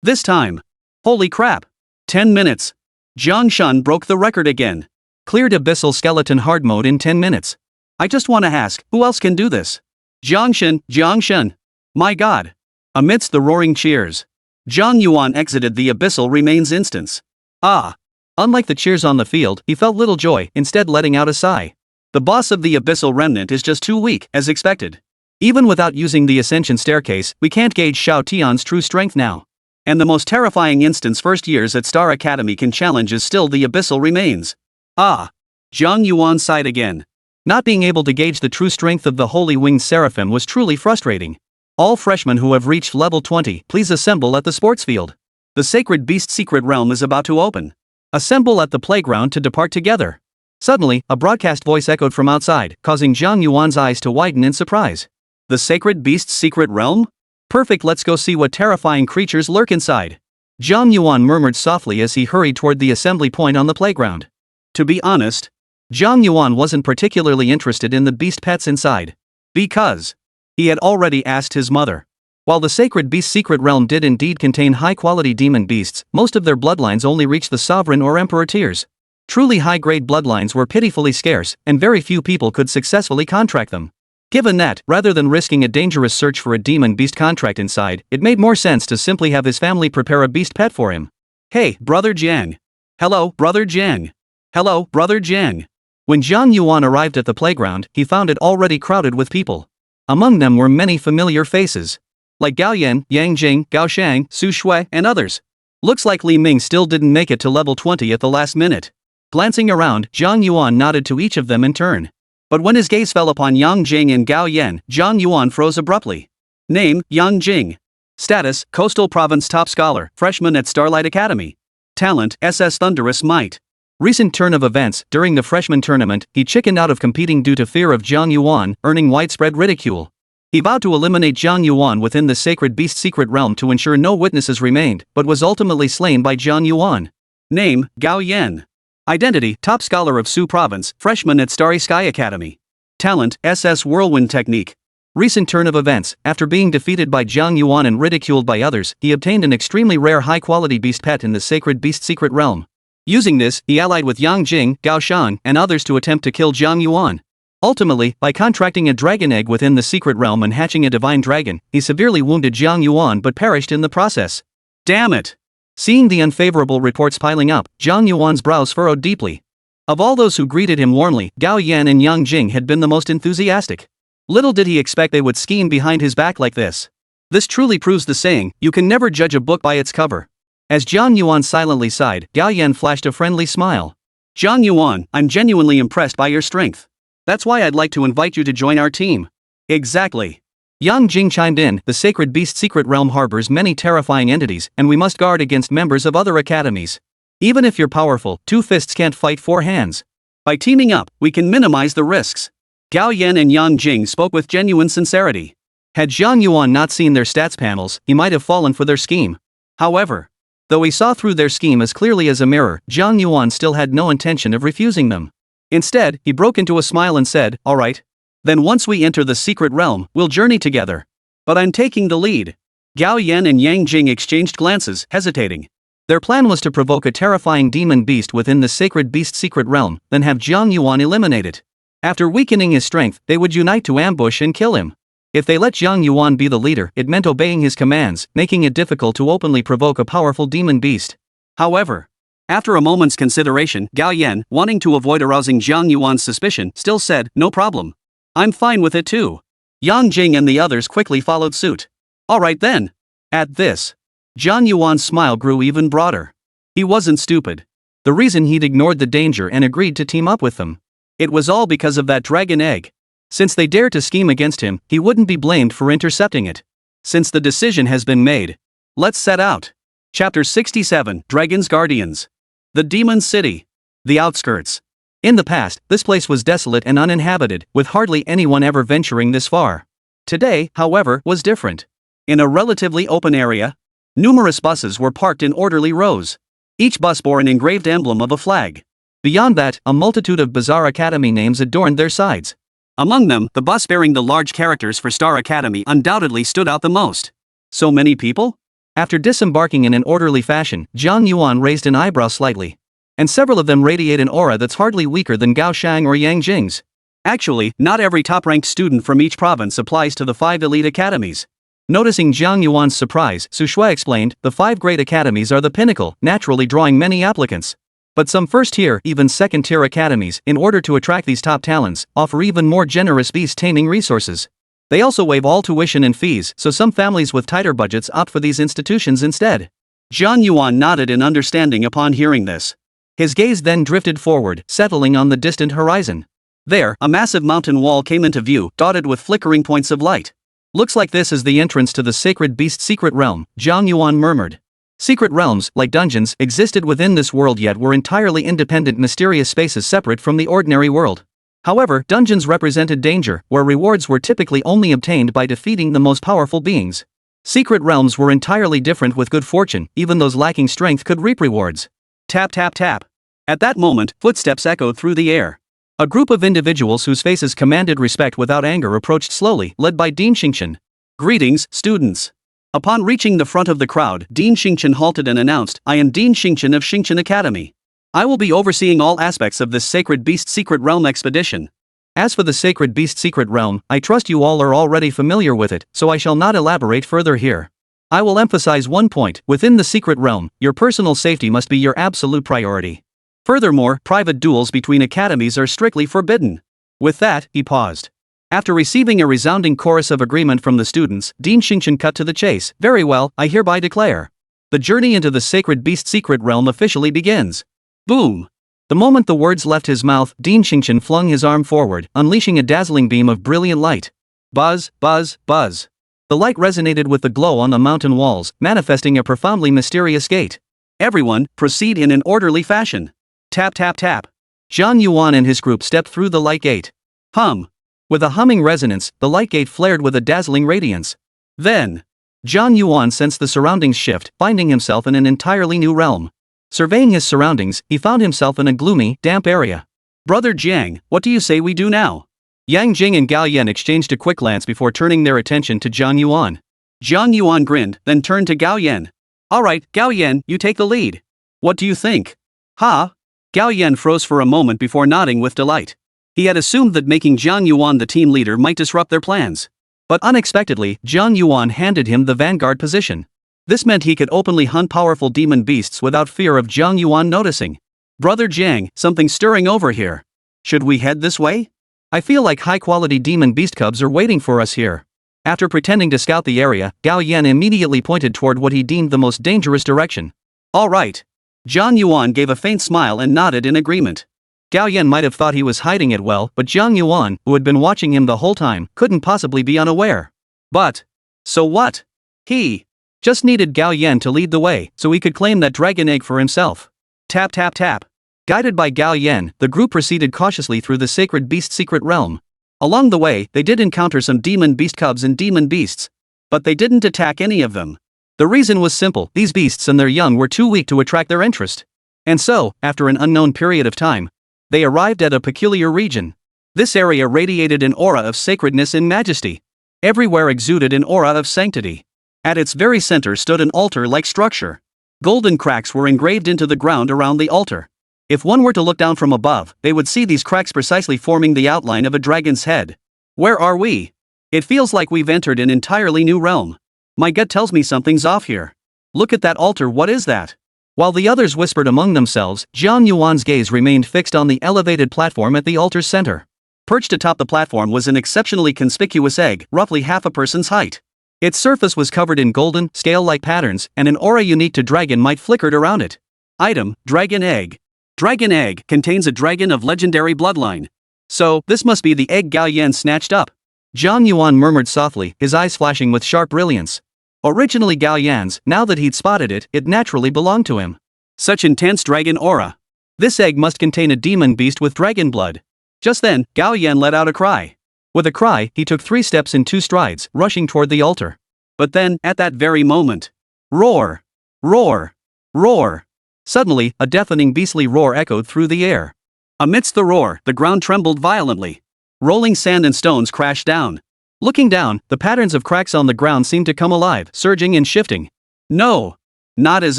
This time. Holy crap! 10 minutes. Jiang Shan broke the record again. Cleared Abyssal Skeleton hard mode in 10 minutes. I just want to ask, who else can do this? Jiang Shan. My god. Amidst the roaring cheers, Jiang Yuan exited the Abyssal Remains instance. Unlike the cheers on the field, he felt little joy, instead letting out a sigh. The boss of the Abyssal Remnant is just too weak, as expected. Even without using the Ascension Staircase, we can't gauge Xiao Tian's true strength now. And the most terrifying instance first years at Star Academy can challenge is still the Abyssal Remains. Jiang Yuan sighed again. Not being able to gauge the true strength of the Holy Winged Seraphim was truly frustrating. All freshmen who have reached level 20, please assemble at the sports field. The Sacred Beast secret realm is about to open. Assemble at the playground to depart together. Suddenly, a broadcast voice echoed from outside, causing Jiang Yuan's eyes to widen in surprise. The Sacred Beast's secret realm? Perfect, let's go see what terrifying creatures lurk inside. Jiang Yuan murmured softly as he hurried toward the assembly point on the playground. To be honest, Jiang Yuan wasn't particularly interested in the beast pets inside. Because he had already asked his mother. While the Sacred Beast secret realm did indeed contain high-quality demon beasts, most of their bloodlines only reached the sovereign or emperor tiers. Truly high-grade bloodlines were pitifully scarce, and very few people could successfully contract them. Given that, rather than risking a dangerous search for a demon beast contract inside, it made more sense to simply have his family prepare a beast pet for him. Hey, Brother Jiang. Hello, Brother Jiang. Hello, Brother Jiang. When Jiang Yuan arrived at the playground, he found it already crowded with people. Among them were many familiar faces. Like Gao Yan, Yang Jing, Gao Shang, Su Shui, and others. Looks like Li Ming still didn't make it to level 20 at the last minute. Glancing around, Jiang Yuan nodded to each of them in turn. But when his gaze fell upon Yang Jing and Gao Yan, Jiang Yuan froze abruptly. Name, Yang Jing. Status, Coastal Province Top Scholar, Freshman at Starlight Academy. Talent, SS Thunderous Might. Recent turn of events, during the freshman tournament, he chickened out of competing due to fear of Jiang Yuan, earning widespread ridicule. He vowed to eliminate Jiang Yuan within the Sacred Beast secret realm to ensure no witnesses remained, but was ultimately slain by Jiang Yuan. Name, Gao Yan. Identity, Top Scholar of Su Province, Freshman at Starry Sky Academy. Talent, SS Whirlwind Technique. Recent turn of events, after being defeated by Jiang Yuan and ridiculed by others, he obtained an extremely rare high-quality beast pet in the Sacred Beast secret realm. Using this, he allied with Yang Jing, Gao Shan, and others to attempt to kill Jiang Yuan. Ultimately, by contracting a dragon egg within the secret realm and hatching a divine dragon, he severely wounded Jiang Yuan but perished in the process. Damn it! Seeing the unfavorable reports piling up, Jiang Yuan's brows furrowed deeply. Of all those who greeted him warmly, Gao Yan and Yang Jing had been the most enthusiastic. Little did he expect they would scheme behind his back like this. This truly proves the saying, you can never judge a book by its cover. As Jiang Yuan silently sighed, Gao Yan flashed a friendly smile. Jiang Yuan, I'm genuinely impressed by your strength. That's why I'd like to invite you to join our team. Exactly. Yang Jing chimed in, the sacred beast secret realm harbors many terrifying entities, and we must guard against members of other academies. Even if you're powerful, two fists can't fight four hands. By teaming up, we can minimize the risks. Gao Yan and Yang Jing spoke with genuine sincerity. Had Jiang Yuan not seen their stats panels, he might have fallen for their scheme. However, though he saw through their scheme as clearly as a mirror, Jiang Yuan still had no intention of refusing them. Instead, he broke into a smile and said, all right. Then once we enter the secret realm, we'll journey together. But I'm taking the lead. Gao Yan and Yang Jing exchanged glances, hesitating. Their plan was to provoke a terrifying demon beast within the sacred beast secret realm, then have Jiang Yuan eliminate it. After weakening his strength, they would unite to ambush and kill him. If they let Jiang Yuan be the leader, it meant obeying his commands, making it difficult to openly provoke a powerful demon beast. However, after a moment's consideration, Gao Yan, wanting to avoid arousing Jiang Yuan's suspicion, still said, no problem. I'm fine with it too. Yang Jing and the others quickly followed suit. Alright then. At this, Jiang Yuan's smile grew even broader. He wasn't stupid. The reason he'd ignored the danger and agreed to team up with them. It was all because of that dragon egg. Since they dared to scheme against him, he wouldn't be blamed for intercepting it. Since the decision has been made, let's set out. Chapter 67, Dragon's Guardians. The Demon City. The outskirts. In the past, this place was desolate and uninhabited, with hardly anyone ever venturing this far. Today, however, was different. In a relatively open area, numerous buses were parked in orderly rows. Each bus bore an engraved emblem of a flag. Beyond that, a multitude of bizarre academy names adorned their sides. Among them, the bus bearing the large characters for Star Academy undoubtedly stood out the most. So many people? After disembarking in an orderly fashion, Jiang Yuan raised an eyebrow slightly. And several of them radiate an aura that's hardly weaker than Gao Shang or Yang Jing's. Actually, not every top-ranked student from each province applies to the 5 elite academies. Noticing Jiang Yuan's surprise, Su Shui explained, the 5 great academies are the pinnacle, naturally drawing many applicants. But some first-tier, even second-tier academies, in order to attract these top talents, offer even more generous beast-taming resources. They also waive all tuition and fees, so some families with tighter budgets opt for these institutions instead. Jiang Yuan nodded in understanding upon hearing this. His gaze then drifted forward, settling on the distant horizon. There, a massive mountain wall came into view, dotted with flickering points of light. Looks like this is the entrance to the sacred beast secret realm, Jiang Yuan murmured. Secret realms, like dungeons, existed within this world yet were entirely independent mysterious spaces separate from the ordinary world. However, dungeons represented danger, where rewards were typically only obtained by defeating the most powerful beings. Secret realms were entirely different with good fortune, even those lacking strength could reap rewards. Tap tap tap. At that moment, footsteps echoed through the air. A group of individuals whose faces commanded respect without anger approached slowly, led by Dean Xingchen. Greetings, students. Upon reaching the front of the crowd, Dean Xingchen halted and announced, I am Dean Xingchen of Xingchen Academy. I will be overseeing all aspects of this Sacred Beast Secret Realm expedition. As for the Sacred Beast Secret Realm, I trust you all are already familiar with it, so I shall not elaborate further here. I will emphasize one point, within the Secret Realm, your personal safety must be your absolute priority. Furthermore, private duels between academies are strictly forbidden. With that, he paused. After receiving a resounding chorus of agreement from the students, Dean Xingchen cut to the chase. Very well, I hereby declare. The journey into the Sacred Beast Secret Realm officially begins. Boom! The moment the words left his mouth, Dean Xingchen flung his arm forward, unleashing a dazzling beam of brilliant light. Buzz, buzz, buzz. The light resonated with the glow on the mountain walls, manifesting a profoundly mysterious gate. Everyone, proceed in an orderly fashion. Tap tap tap. Jiang Yuan and his group stepped through the light gate. Hum. With a humming resonance, the light gate flared with a dazzling radiance. Then, Jiang Yuan sensed the surroundings shift, finding himself in an entirely new realm. Surveying his surroundings, he found himself in a gloomy, damp area. Brother Jiang, what do you say we do now? Yang Jing and Gao Yan exchanged a quick glance before turning their attention to Jiang Yuan. Jiang Yuan grinned, then turned to Gao Yan. Alright, Gao Yan, you take the lead. What do you think? Ha? Gao Yan froze for a moment before nodding with delight. He had assumed that making Jiang Yuan the team leader might disrupt their plans. But unexpectedly, Jiang Yuan handed him the vanguard position. This meant he could openly hunt powerful demon beasts without fear of Jiang Yuan noticing. Brother Jiang, something's stirring over here. Should we head this way? I feel like high-quality demon beast cubs are waiting for us here. After pretending to scout the area, Gao Yan immediately pointed toward what he deemed the most dangerous direction. All right. Jiang Yuan gave a faint smile and nodded in agreement. Gao Yan might have thought he was hiding it well, but Jiang Yuan, who had been watching him the whole time, couldn't possibly be unaware. But, so what? He just needed Gao Yan to lead the way, so he could claim that dragon egg for himself. Tap tap tap. Guided by Gao Yan, the group proceeded cautiously through the sacred beast secret realm. Along the way, they did encounter some demon beast cubs and demon beasts. But they didn't attack any of them. The reason was simple: these beasts and their young were too weak to attract their interest. And so, after an unknown period of time, they arrived at a peculiar region. This area radiated an aura of sacredness and majesty. Everywhere exuded an aura of sanctity. At its very center stood an altar-like structure. Golden cracks were engraved into the ground around the altar. If one were to look down from above, they would see these cracks precisely forming the outline of a dragon's head. Where are we? It feels like we've entered an entirely new realm. My gut tells me something's off here. Look at that altar, what is that? While the others whispered among themselves, Jiang Yuan's gaze remained fixed on the elevated platform at the altar's center. Perched atop the platform was an exceptionally conspicuous egg, roughly half a person's height. Its surface was covered in golden, scale-like patterns, and an aura unique to dragon might flickered around it. Item: Dragon Egg. Dragon Egg contains a dragon of legendary bloodline. So, this must be the egg Gao Yan snatched up. Jiang Yuan murmured softly, his eyes flashing with sharp brilliance. Originally Gao Yan's, now that he'd spotted it, it naturally belonged to him. Such intense dragon aura. This egg must contain a demon beast with dragon blood. Just then, Gao Yan let out a cry. With a cry, he took 3 steps in 2 strides, rushing toward the altar. But then, at that very moment, roar! Roar! Roar! Suddenly, a deafening beastly roar echoed through the air. Amidst the roar, the ground trembled violently. Rolling sand and stones crashed down. Looking down, the patterns of cracks on the ground seemed to come alive, surging and shifting. No! Not as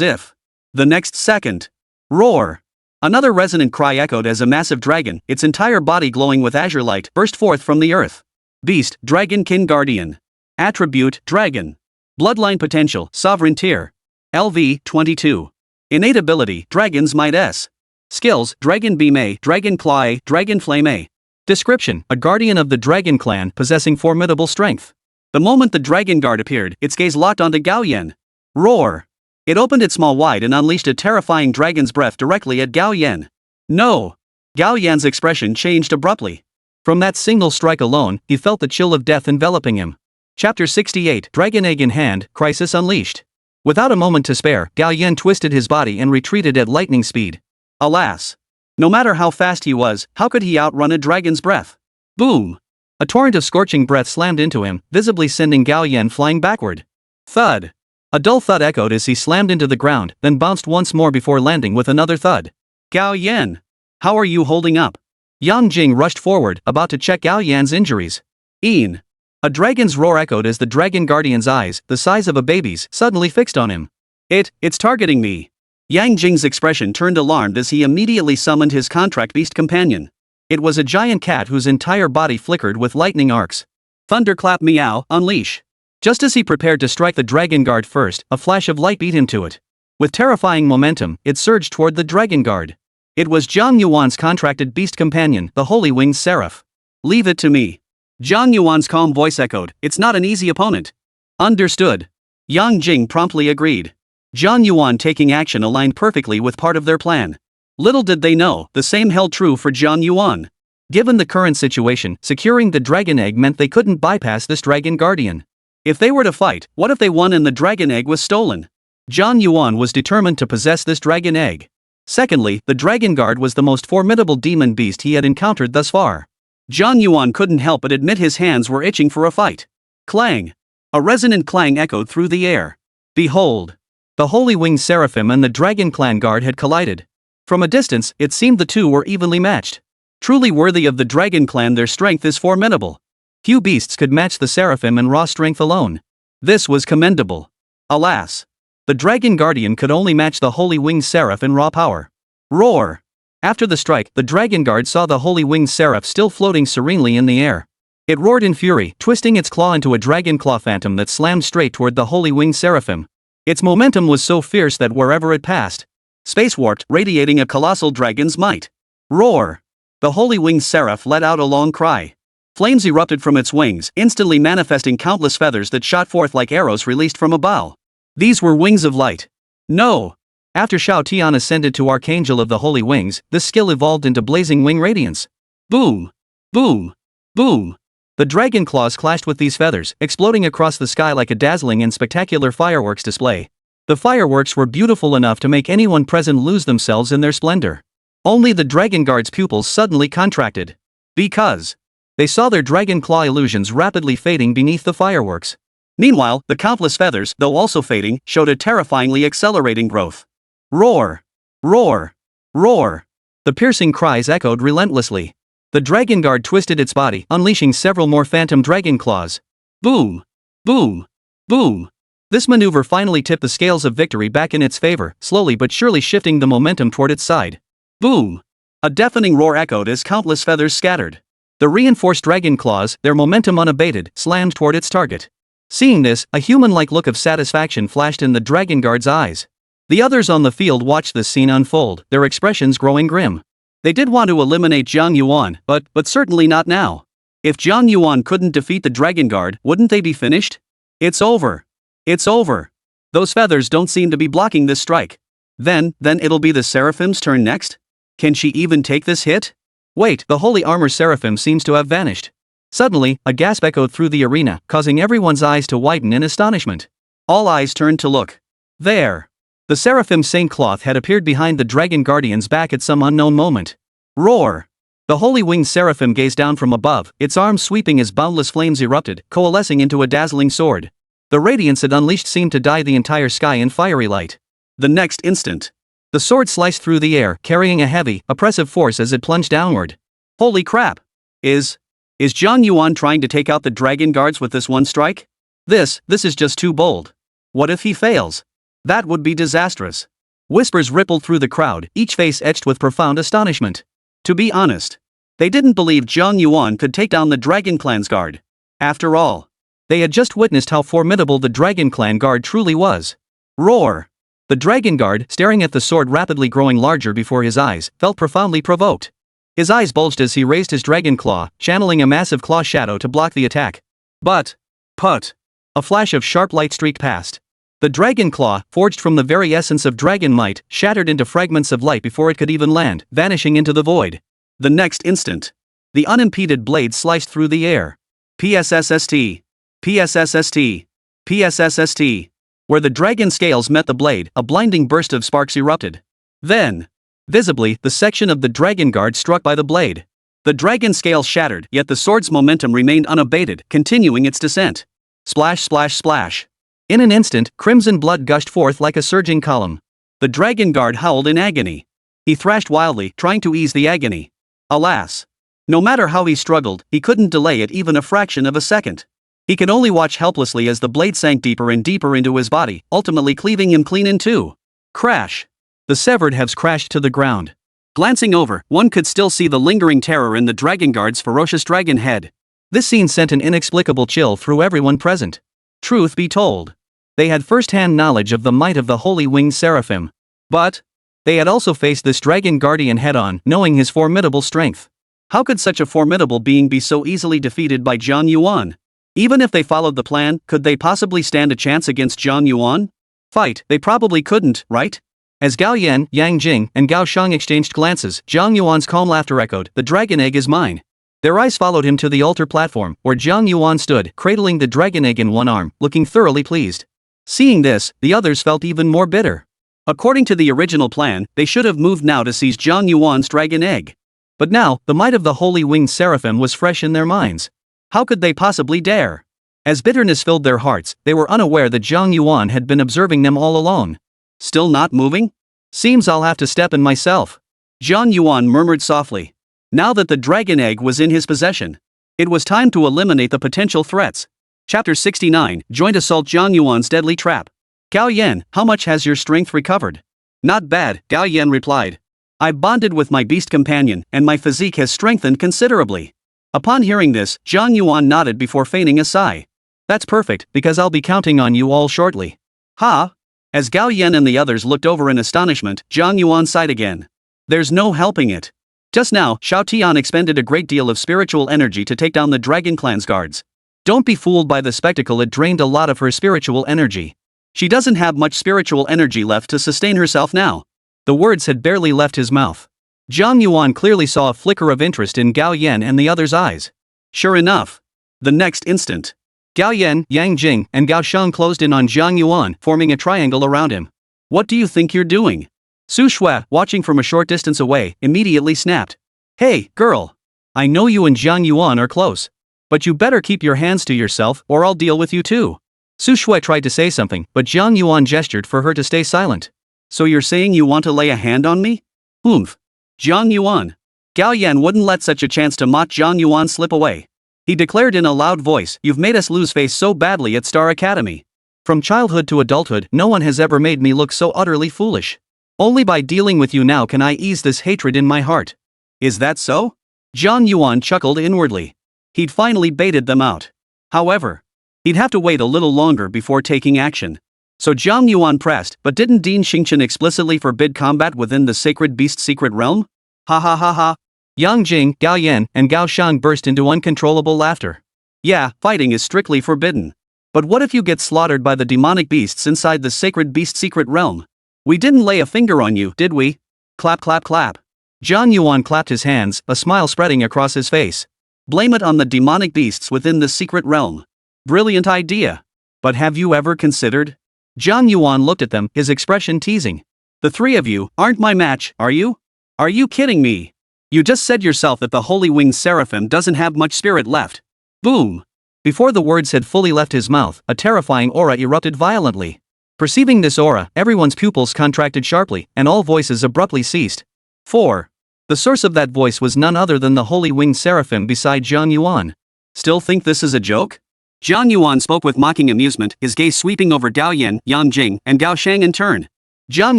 if. The next second. Roar! Another resonant cry echoed as a massive dragon, its entire body glowing with azure light, burst forth from the earth. Beast, Dragon Kin Guardian. Attribute, Dragon. Bloodline potential, Sovereign tier. LV, 22. Innate ability, Dragon's Might S. Skills, Dragon Beam A, Dragon Claw A, Dragon Flame A. Description: a guardian of the dragon clan possessing formidable strength. The moment the dragon guard appeared, its gaze locked onto Gao Yan. Roar! It opened its maw wide and unleashed a terrifying dragon's breath directly at Gao Yan. No! Gao Yan's expression changed abruptly. From that single strike alone, he felt the chill of death enveloping him. Chapter 68, Dragon Egg in Hand, Crisis Unleashed. Without a moment to spare, Gao Yan twisted his body and retreated at lightning speed. Alas! No matter how fast he was, how could he outrun a dragon's breath? Boom! A torrent of scorching breath slammed into him, visibly sending Gao Yan flying backward. Thud! A dull thud echoed as he slammed into the ground, then bounced once more before landing with another thud. Gao Yan! How are you holding up? Yang Jing rushed forward, about to check Gao Yan's injuries. Een! A dragon's roar echoed as the dragon guardian's eyes, the size of a baby's, suddenly fixed on him. It's targeting me. Yang Jing's expression turned alarmed as he immediately summoned his contract beast companion. It was a giant cat whose entire body flickered with lightning arcs. Thunderclap Meow, unleash. Just as he prepared to strike the dragon guard first, a flash of light beat him to it. With terrifying momentum, it surged toward the dragon guard. It was Jiang Yuan's contracted beast companion, the Holy Winged Seraph. Leave it to me. Jiang Yuan's calm voice echoed, it's not an easy opponent. Understood. Yang Jing promptly agreed. Jiang Yuan taking action aligned perfectly with part of their plan. Little did they know, the same held true for Jiang Yuan. Given the current situation, securing the dragon egg meant they couldn't bypass this dragon guardian. If they were to fight, what if they won and the dragon egg was stolen? Jiang Yuan was determined to possess this dragon egg. Secondly, the dragon guard was the most formidable demon beast he had encountered thus far. Jiang Yuan couldn't help but admit his hands were itching for a fight. Clang! A resonant clang echoed through the air. Behold! The Holy Winged Seraphim and the Dragon Clan guard had collided. From a distance, it seemed the two were evenly matched. Truly worthy of the Dragon Clan, their strength is formidable. Few beasts could match the Seraphim in raw strength alone. This was commendable. Alas! The Dragon Guardian could only match the Holy Winged Seraph in raw power. Roar! After the strike, the Dragon Guard saw the Holy Winged Seraph still floating serenely in the air. It roared in fury, twisting its claw into a dragon claw phantom that slammed straight toward the Holy Winged Seraphim. Its momentum was so fierce that wherever it passed, space warped, radiating a colossal dragon's might. Roar! The Holy Winged Seraph let out a long cry. Flames erupted from its wings, instantly manifesting countless feathers that shot forth like arrows released from a bow. These were wings of light. No! After Shao Tian ascended to Archangel of the Holy Wings, this skill evolved into blazing wing radiance. Boom! Boom! Boom! The dragon claws clashed with these feathers, exploding across the sky like a dazzling and spectacular fireworks display. The fireworks were beautiful enough to make anyone present lose themselves in their splendor. Only the dragon guard's pupils suddenly contracted. Because they saw their dragon claw illusions rapidly fading beneath the fireworks. Meanwhile, the countless feathers, though also fading, showed a terrifyingly accelerating growth. Roar! Roar! Roar! The piercing cries echoed relentlessly. The dragon guard twisted its body, unleashing several more phantom dragon claws. Boom! Boom! Boom! This maneuver finally tipped the scales of victory back in its favor, slowly but surely shifting the momentum toward its side. Boom! A deafening roar echoed as countless feathers scattered. The reinforced dragon claws, their momentum unabated, slammed toward its target. Seeing this, a human-like look of satisfaction flashed in the dragon guard's eyes. The others on the field watched this scene unfold, their expressions growing grim. They did want to eliminate Jiang Yuan, but certainly not now. If Jiang Yuan couldn't defeat the dragon guard, wouldn't they be finished? It's over. It's over. Those feathers don't seem to be blocking this strike. Then it'll be the Seraphim's turn next? Can she even take this hit? Wait, the holy armor Seraphim seems to have vanished. Suddenly, a gasp echoed through the arena, causing everyone's eyes to widen in astonishment. All eyes turned to look. There! The Seraphim Saint cloth had appeared behind the dragon guardian's back at some unknown moment. Roar! The holy winged Seraphim gazed down from above, its arms sweeping as boundless flames erupted, coalescing into a dazzling sword. The radiance it unleashed seemed to dye the entire sky in fiery light. The next instant, the sword sliced through the air, carrying a heavy, oppressive force as it plunged downward. Holy crap! Is Jiang Yuan trying to take out the dragon guards with this one strike? This is just too bold. What if he fails? That would be disastrous. Whispers rippled through the crowd, each face etched with profound astonishment. To be honest, they didn't believe Jiang Yuan could take down the Dragon Clan's guard. After all, they had just witnessed how formidable the Dragon Clan guard truly was. Roar! The dragon guard, staring at the sword rapidly growing larger before his eyes, felt profoundly provoked. His eyes bulged as he raised his dragon claw, channeling a massive claw shadow to block the attack. But, put! A flash of sharp light streaked past. The dragon claw, forged from the very essence of dragon might, shattered into fragments of light before it could even land, vanishing into the void. The next instant, the unimpeded blade sliced through the air. PSSST. PSSST. PSSST. Where the dragon scales met the blade, a blinding burst of sparks erupted. Then, visibly, the section of the dragon guard struck by the blade. The dragon scales shattered, yet the sword's momentum remained unabated, continuing its descent. Splash, splash, splash. In an instant, crimson blood gushed forth like a surging column. The dragon guard howled in agony. He thrashed wildly, trying to ease the agony. Alas! No matter how he struggled, he couldn't delay it even a fraction of a second. He could only watch helplessly as the blade sank deeper and deeper into his body, ultimately cleaving him clean in two. Crash! The severed halves crashed to the ground. Glancing over, one could still see the lingering terror in the dragon guard's ferocious dragon head. This scene sent an inexplicable chill through everyone present. Truth be told, they had first-hand knowledge of the might of the holy winged seraphim. But they had also faced this dragon guardian head-on, knowing his formidable strength. How could such a formidable being be so easily defeated by Jiang Yuan? Even if they followed the plan, could they possibly stand a chance against Jiang Yuan? Fight, they probably couldn't, right? As Gao Yan, Yang Jing, and Gao Shang exchanged glances, Jiang Yuan's calm laughter echoed, "The dragon egg is mine." Their eyes followed him to the altar platform, where Jiang Yuan stood, cradling the dragon egg in one arm, looking thoroughly pleased. Seeing this, the others felt even more bitter. According to the original plan, they should have moved now to seize Jiang Yuan's dragon egg. But now, the might of the holy winged seraphim was fresh in their minds. How could they possibly dare? As bitterness filled their hearts, they were unaware that Jiang Yuan had been observing them all along. Still not moving? Seems I'll have to step in myself. Jiang Yuan murmured softly. Now that the dragon egg was in his possession, it was time to eliminate the potential threats. Chapter 69, Joint Assault Jiang Yuan's Deadly Trap. Gao Yan, how much has your strength recovered? Not bad, Gao Yan replied. I bonded with my beast companion, and my physique has strengthened considerably. Upon hearing this, Jiang Yuan nodded before feigning a sigh. That's perfect, because I'll be counting on you all shortly. Ha! As Gao Yan and the others looked over in astonishment, Jiang Yuan sighed again. There's no helping it. Just now, Xiao Tian expended a great deal of spiritual energy to take down the Dragon Clan's guards. Don't be fooled by the spectacle, it drained a lot of her spiritual energy. She doesn't have much spiritual energy left to sustain herself now. The words had barely left his mouth. Jiang Yuan clearly saw a flicker of interest in Gao Yan and the other's eyes. Sure enough. The next instant, Gao Yan, Yang Jing, and Gao Shang closed in on Jiang Yuan, forming a triangle around him. What do you think you're doing? Su Shui, watching from a short distance away, immediately snapped. Hey, girl. I know you and Jiang Yuan are close. But you better keep your hands to yourself or I'll deal with you too. Su Shui tried to say something, but Jiang Yuan gestured for her to stay silent. So you're saying you want to lay a hand on me? Oomph. Jiang Yuan. Gao Yan wouldn't let such a chance to mock Jiang Yuan slip away. He declared in a loud voice, "You've made us lose face so badly at Star Academy. From childhood to adulthood, no one has ever made me look so utterly foolish. Only by dealing with you now can I ease this hatred in my heart." Is that so? Jiang Yuan chuckled inwardly. He'd finally baited them out. However, he'd have to wait a little longer before taking action. So Jiang Yuan pressed, but didn't Dean Xingqian explicitly forbid combat within the sacred beast secret realm? Ha ha ha ha. Yang Jing, Gao Yan, and Gao Shang burst into uncontrollable laughter. Yeah, fighting is strictly forbidden. But what if you get slaughtered by the demonic beasts inside the sacred beast secret realm? We didn't lay a finger on you, did we? Clap clap clap. Jiang Yuan clapped his hands, a smile spreading across his face. Blame it on the demonic beasts within the secret realm. Brilliant idea. But have you ever considered? Jiang Yuan looked at them, his expression teasing. The three of you aren't my match, are you? Are you kidding me? You just said yourself that the holy winged seraphim doesn't have much spirit left. Boom! Before the words had fully left his mouth, a terrifying aura erupted violently. Perceiving this aura, everyone's pupils contracted sharply, and all voices abruptly ceased. 4. The source of that voice was none other than the holy winged seraphim beside Jiang Yuan. Still think this is a joke? Jiang Yuan spoke with mocking amusement, his gaze sweeping over Gao Yan, Yang Jing, and Gao Shang in turn. Jiang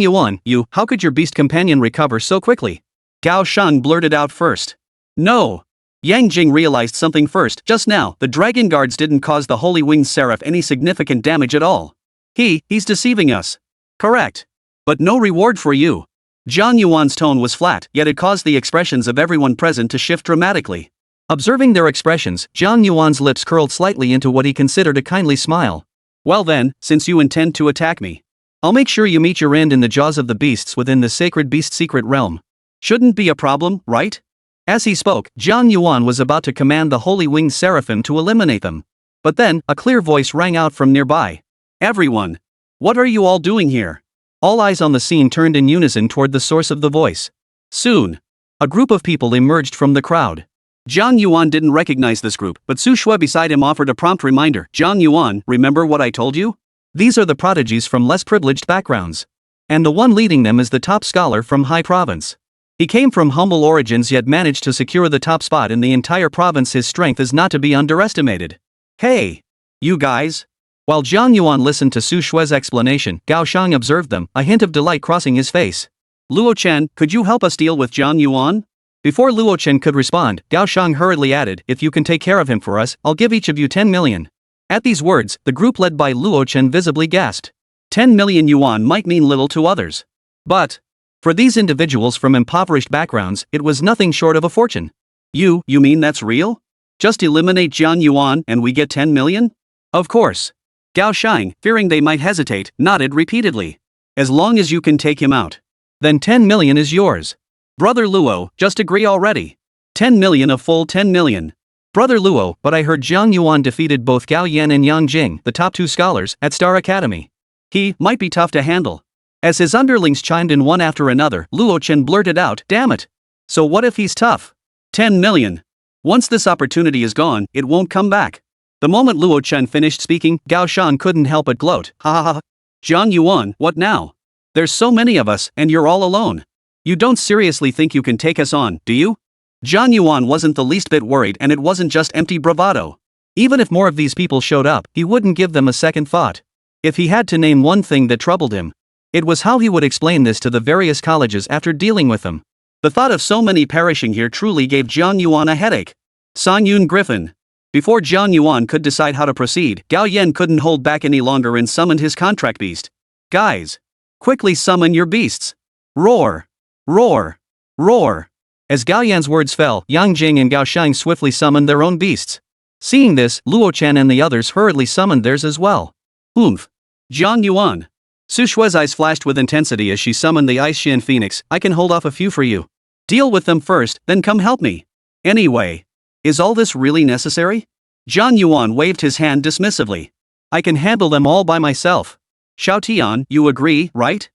Yuan, how could your beast companion recover so quickly? Gao Shang blurted out first. No. Yang Jing realized something first. Just now, the dragon guards didn't cause the holy winged seraph any significant damage at all. He's deceiving us. Correct. But no reward for you. Jiang Yuan's tone was flat, yet it caused the expressions of everyone present to shift dramatically. Observing their expressions, Jiang Yuan's lips curled slightly into what he considered a kindly smile. Well then, since you intend to attack me, I'll make sure you meet your end in the jaws of the beasts within the sacred beast secret realm. Shouldn't be a problem, right? As he spoke, Jiang Yuan was about to command the holy winged seraphim to eliminate them. But then, a clear voice rang out from nearby. Everyone! What are you all doing here? All eyes on the scene turned in unison toward the source of the voice. Soon, a group of people emerged from the crowd. Jiang Yuan didn't recognize this group, but Su Shui beside him offered a prompt reminder. Jiang Yuan, remember what I told you? These are the prodigies from less privileged backgrounds. And the one leading them is the top scholar from High Province. He came from humble origins yet managed to secure the top spot in the entire province. His strength is not to be underestimated. Hey! You guys! While Jiang Yuan listened to Su Shui's explanation, Gao Shang observed them, a hint of delight crossing his face. Luo Chen, could you help us deal with Jiang Yuan? Before Luo Chen could respond, Gao Shang hurriedly added, if you can take care of him for us, I'll give each of you 10 million. At these words, the group led by Luo Chen visibly gasped. 10 million yuan might mean little to others. But for these individuals from impoverished backgrounds, it was nothing short of a fortune. You mean that's real? Just eliminate Jiang Yuan and we get 10 million? Of course. Gao Shang, fearing they might hesitate, nodded repeatedly. As long as you can take him out. Then 10 million is yours. Brother Luo, just agree already. 10 million, a full 10 million. Brother Luo, but I heard Jiang Yuan defeated both Gao Yan and Yang Jing, the top two scholars, at Star Academy. He might be tough to handle. As his underlings chimed in one after another, Luo Chen blurted out, damn it. So what if he's tough? 10 million. Once this opportunity is gone, it won't come back. The moment Luo Chen finished speaking, Gao Shan couldn't help but gloat. Ha ha ha. Jiang Yuan, what now? There's so many of us, and you're all alone. You don't seriously think you can take us on, do you? Jiang Yuan wasn't the least bit worried, and it wasn't just empty bravado. Even if more of these people showed up, he wouldn't give them a second thought. If he had to name one thing that troubled him, it was how he would explain this to the various colleges after dealing with them. The thought of so many perishing here truly gave Jiang Yuan a headache. San Yun Griffin. Before Jiang Yuan could decide how to proceed, Gao Yan couldn't hold back any longer and summoned his contract beast. Guys! Quickly summon your beasts! Roar! Roar! Roar! As Gao Yan's words fell, Yang Jing and Gao Shang swiftly summoned their own beasts. Seeing this, Luo Chen and the others hurriedly summoned theirs as well. Oomph. Jiang Yuan. Su Shui's eyes flashed with intensity as she summoned the Ice Shin Phoenix. I can hold off a few for you. Deal with them first, then come help me. Anyway. Is all this really necessary? Jiang Yuan waved his hand dismissively. I can handle them all by myself. Xiao Tian, you agree, right?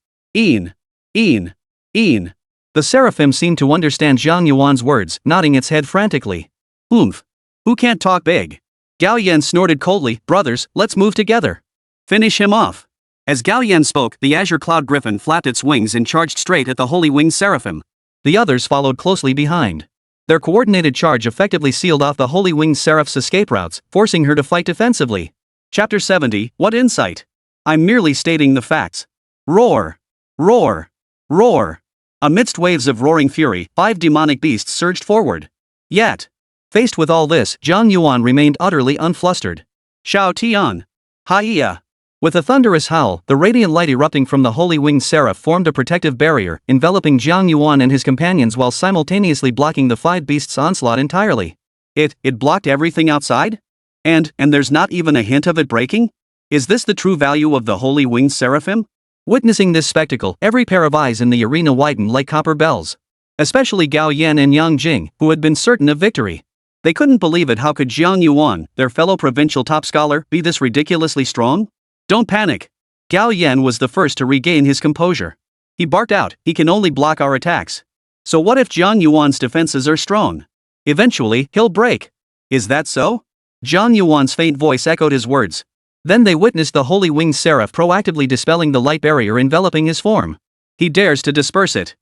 The seraphim seemed to understand Jiang Yuan's words, nodding its head frantically. Oomph. Who can't talk big? Gao Yan snorted coldly. Brothers, let's move together. Finish him off. As Gao Yan spoke, the azure cloud griffin flapped its wings and charged straight at the holy winged seraphim. The others followed closely behind. Their coordinated charge effectively sealed off the holy winged seraph's escape routes, forcing her to fight defensively. Chapter 70, What insight? I'm merely stating the facts. Roar! Roar! Roar! Amidst waves of roaring fury, 5 demonic beasts surged forward. Yet, faced with all this, Jiang Yuan remained utterly unflustered. Xiao Tian! Hiya! With a thunderous howl, the radiant light erupting from the holy winged seraph formed a protective barrier, enveloping Jiang Yuan and his companions while simultaneously blocking the 5 beasts' onslaught entirely. It blocked everything outside? And there's not even a hint of it breaking? Is this the true value of the holy winged seraphim? Witnessing this spectacle, every pair of eyes in the arena widened like copper bells. Especially Gao Yan and Yang Jing, who had been certain of victory. They couldn't believe it. How could Jiang Yuan, their fellow provincial top scholar, be this ridiculously strong? Don't panic. Gao Yan was the first to regain his composure. He barked out, he can only block our attacks. So what if Jiang Yuan's defenses are strong? Eventually, he'll break. Is that so? Jiang Yuan's faint voice echoed his words. Then they witnessed the holy winged seraph proactively dispelling the light barrier enveloping his form. He dares to disperse it.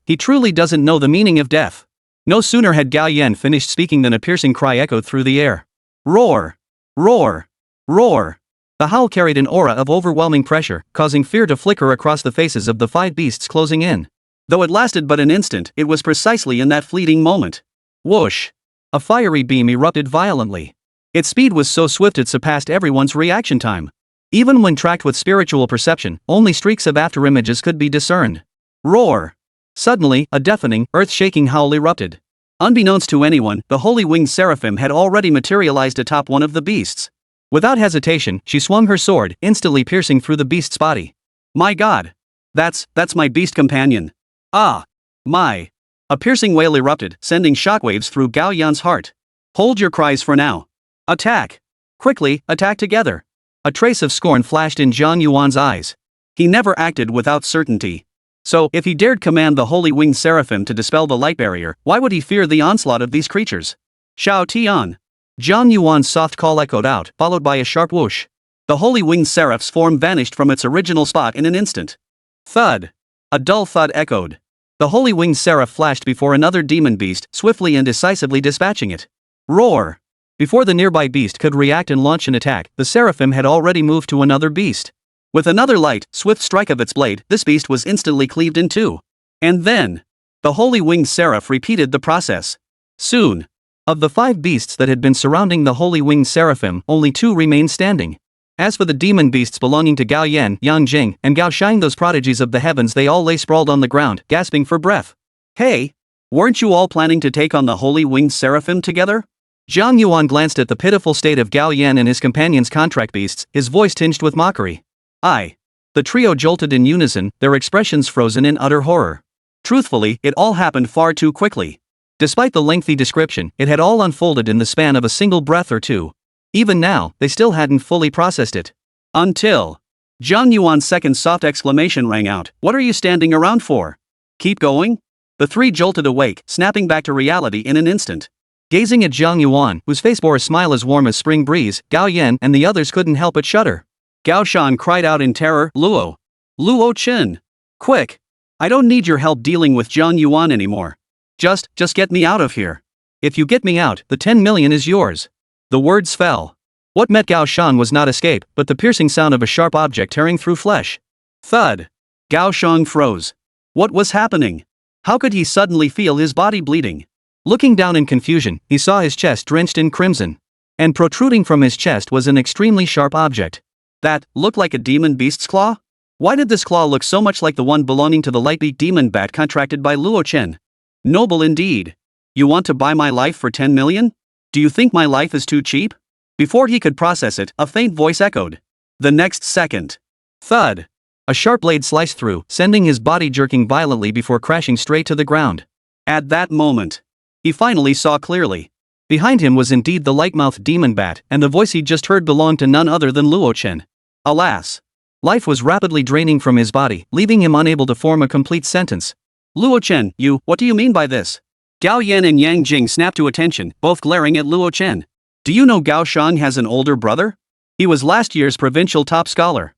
He truly doesn't know the meaning of death. No sooner had Gao Yan finished speaking than a piercing cry echoed through the air. Roar! Roar! Roar! The howl carried an aura of overwhelming pressure, causing fear to flicker across the faces of the 5 beasts closing in. Though it lasted but an instant, it was precisely in that fleeting moment. Whoosh! A fiery beam erupted violently. Its speed was so swift it surpassed everyone's reaction time. Even when tracked with spiritual perception, only streaks of afterimages could be discerned. Roar! Suddenly, a deafening, earth-shaking howl erupted. Unbeknownst to anyone, the holy winged seraphim had already materialized atop one of the beasts. Without hesitation, she swung her sword, instantly piercing through the beast's body. My god! That's my beast companion. Ah! My! A piercing wail erupted, sending shockwaves through Gao Yan's heart. Hold your cries for now. Attack! Quickly, attack together! A trace of scorn flashed in Jiang Yuan's eyes. He never acted without certainty. So, if he dared command the holy winged seraphim to dispel the light barrier, why would he fear the onslaught of these creatures? Xiao Tian! Jiang Yuan's soft call echoed out, followed by a sharp whoosh. The holy winged seraph's form vanished from its original spot in an instant. Thud! A dull thud echoed. The holy winged seraph flashed before another demon beast, swiftly and decisively dispatching it. Roar! Before the nearby beast could react and launch an attack, the seraphim had already moved to another beast. With another light, swift strike of its blade, this beast was instantly cleaved in two. And then, the holy winged seraph repeated the process. Soon, of the 5 beasts that had been surrounding the holy winged seraphim, only 2 remained standing. As for the demon beasts belonging to Gao Yan, Yang Jing, and Gao Shang, those prodigies of the heavens, they all lay sprawled on the ground, gasping for breath. Hey! Weren't you all planning to take on the holy winged seraphim together? Jiang Yuan glanced at the pitiful state of Gao Yan and his companions' contract beasts, his voice tinged with mockery. The trio jolted in unison, their expressions frozen in utter horror. Truthfully, it all happened far too quickly. Despite the lengthy description, it had all unfolded in the span of a single breath or two. Even now, they still hadn't fully processed it. Until Jiang Yuan's second soft exclamation rang out. What are you standing around for? Keep going? The 3 jolted awake, snapping back to reality in an instant. Gazing at Jiang Yuan, whose face bore a smile as warm as spring breeze, Gao Yan and the others couldn't help but shudder. Gao Shan cried out in terror, Luo Chen! Quick! I don't need your help dealing with Jiang Yuan anymore. Just get me out of here. If you get me out, the 10 million is yours. The words fell. What met Gao Shan was not escape, but the piercing sound of a sharp object tearing through flesh. Thud! Gao Shan froze. What was happening? How could he suddenly feel his body bleeding? Looking down in confusion, he saw his chest drenched in crimson. And protruding from his chest was an extremely sharp object. That looked like a demon beast's claw? Why did this claw look so much like the one belonging to the lightbeak demon bat contracted by Luo Chen? Noble indeed. You want to buy my life for 10 million? Do you think my life is too cheap? Before he could process it, a faint voice echoed. The next second. Thud. A sharp blade sliced through, sending his body jerking violently before crashing straight to the ground. At that moment, he finally saw clearly. Behind him was indeed the light-mouthed demon bat, and the voice he'd just heard belonged to none other than Luo Chen. Alas! Life was rapidly draining from his body, leaving him unable to form a complete sentence. Luo Chen, what do you mean by this? Gao Yan and Yang Jing snapped to attention, both glaring at Luo Chen. Do you know Gao Shang has an older brother? He was last year's provincial top scholar.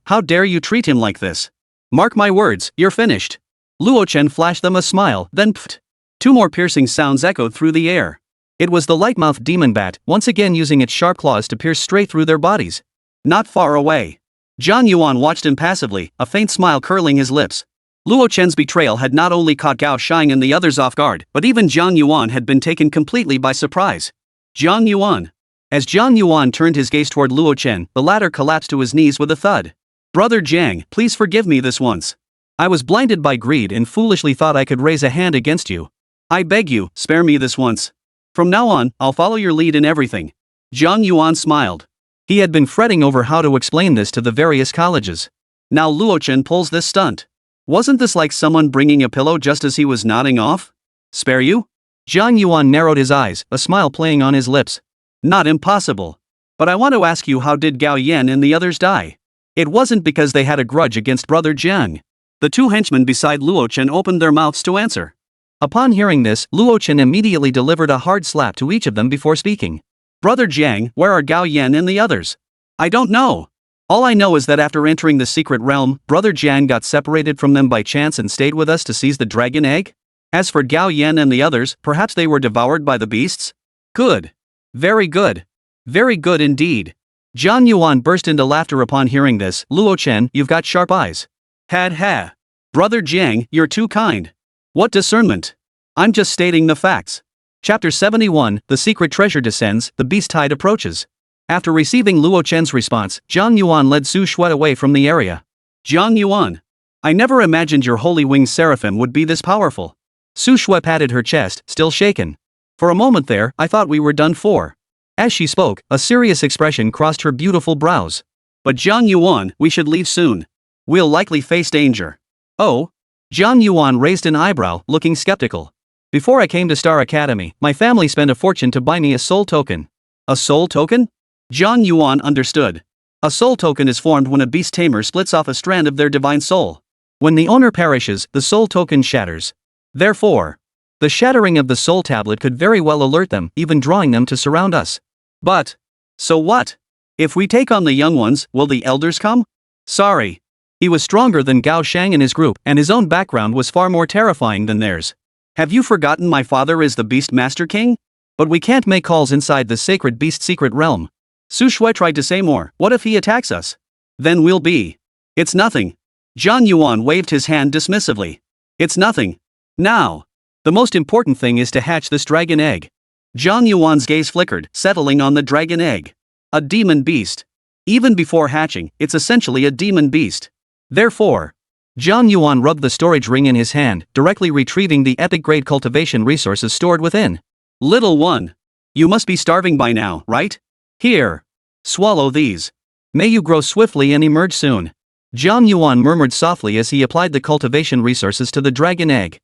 How dare you treat him like this? Mark my words, you're finished. Luo Chen flashed them a smile, then pfft. 2 more piercing sounds echoed through the air. It was the light-mouthed demon bat, once again using its sharp claws to pierce straight through their bodies. Not far away. Jiang Yuan watched impassively, a faint smile curling his lips. Luo Chen's betrayal had not only caught Gao Shang and the others off guard, but even Jiang Yuan had been taken completely by surprise. Jiang Yuan. As Jiang Yuan turned his gaze toward Luo Chen, the latter collapsed to his knees with a thud. Brother Jiang, please forgive me this once. I was blinded by greed and foolishly thought I could raise a hand against you. I beg you, spare me this once. From now on, I'll follow your lead in everything. Jiang Yuan smiled. He had been fretting over how to explain this to the various colleges. Now Luo Chen pulls this stunt. Wasn't this like someone bringing a pillow just as he was nodding off? Spare you? Jiang Yuan narrowed his eyes, a smile playing on his lips. Not impossible. But I want to ask you, how did Gao Yan and the others die? It wasn't because they had a grudge against Brother Jiang. The 2 henchmen beside Luo Chen opened their mouths to answer. Upon hearing this, Luo Chen immediately delivered a hard slap to each of them before speaking. Brother Jiang, where are Gao Yan and the others? I don't know. All I know is that after entering the secret realm, Brother Jiang got separated from them by chance and stayed with us to seize the dragon egg? As for Gao Yan and the others, perhaps they were devoured by the beasts? Good. Very good. Very good indeed. Jiang Yuan burst into laughter upon hearing this. Luo Chen, you've got sharp eyes. Ha. Brother Jiang, you're too kind. What discernment? I'm just stating the facts. Chapter 71, The Secret Treasure Descends, The Beast Tide Approaches. After receiving Luo Chen's response, Jiang Yuan led Su Shui away from the area. Jiang Yuan. I never imagined your holy winged seraphim would be this powerful. Su Shui patted her chest, still shaken. For a moment there, I thought we were done for. As she spoke, a serious expression crossed her beautiful brows. But Jiang Yuan, we should leave soon. We'll likely face danger. Oh? Jiang Yuan raised an eyebrow, looking skeptical. Before I came to Star Academy, my family spent a fortune to buy me a soul token. A soul token? Jiang Yuan understood. A soul token is formed when a beast tamer splits off a strand of their divine soul. When the owner perishes, the soul token shatters. Therefore, the shattering of the soul tablet could very well alert them, even drawing them to surround us. But, so what? If we take on the young ones, will the elders come? Sorry. He was stronger than Gao Shang and his group, and his own background was far more terrifying than theirs. Have you forgotten my father is the Beast Master King? But we can't make calls inside the sacred beast secret realm. Su Shui tried to say more. What if he attacks us? Then we'll be. It's nothing. Jiang Yuan waved his hand dismissively. It's nothing. Now. The most important thing is to hatch this dragon egg. Jiang Yuan's gaze flickered, settling on the dragon egg. A demon beast. Even before hatching, it's essentially a demon beast. Therefore, Jiang Yuan rubbed the storage ring in his hand, directly retrieving the epic-grade cultivation resources stored within. Little one. You must be starving by now, right? Here. Swallow these. May you grow swiftly and emerge soon. Jiang Yuan murmured softly as he applied the cultivation resources to the dragon egg.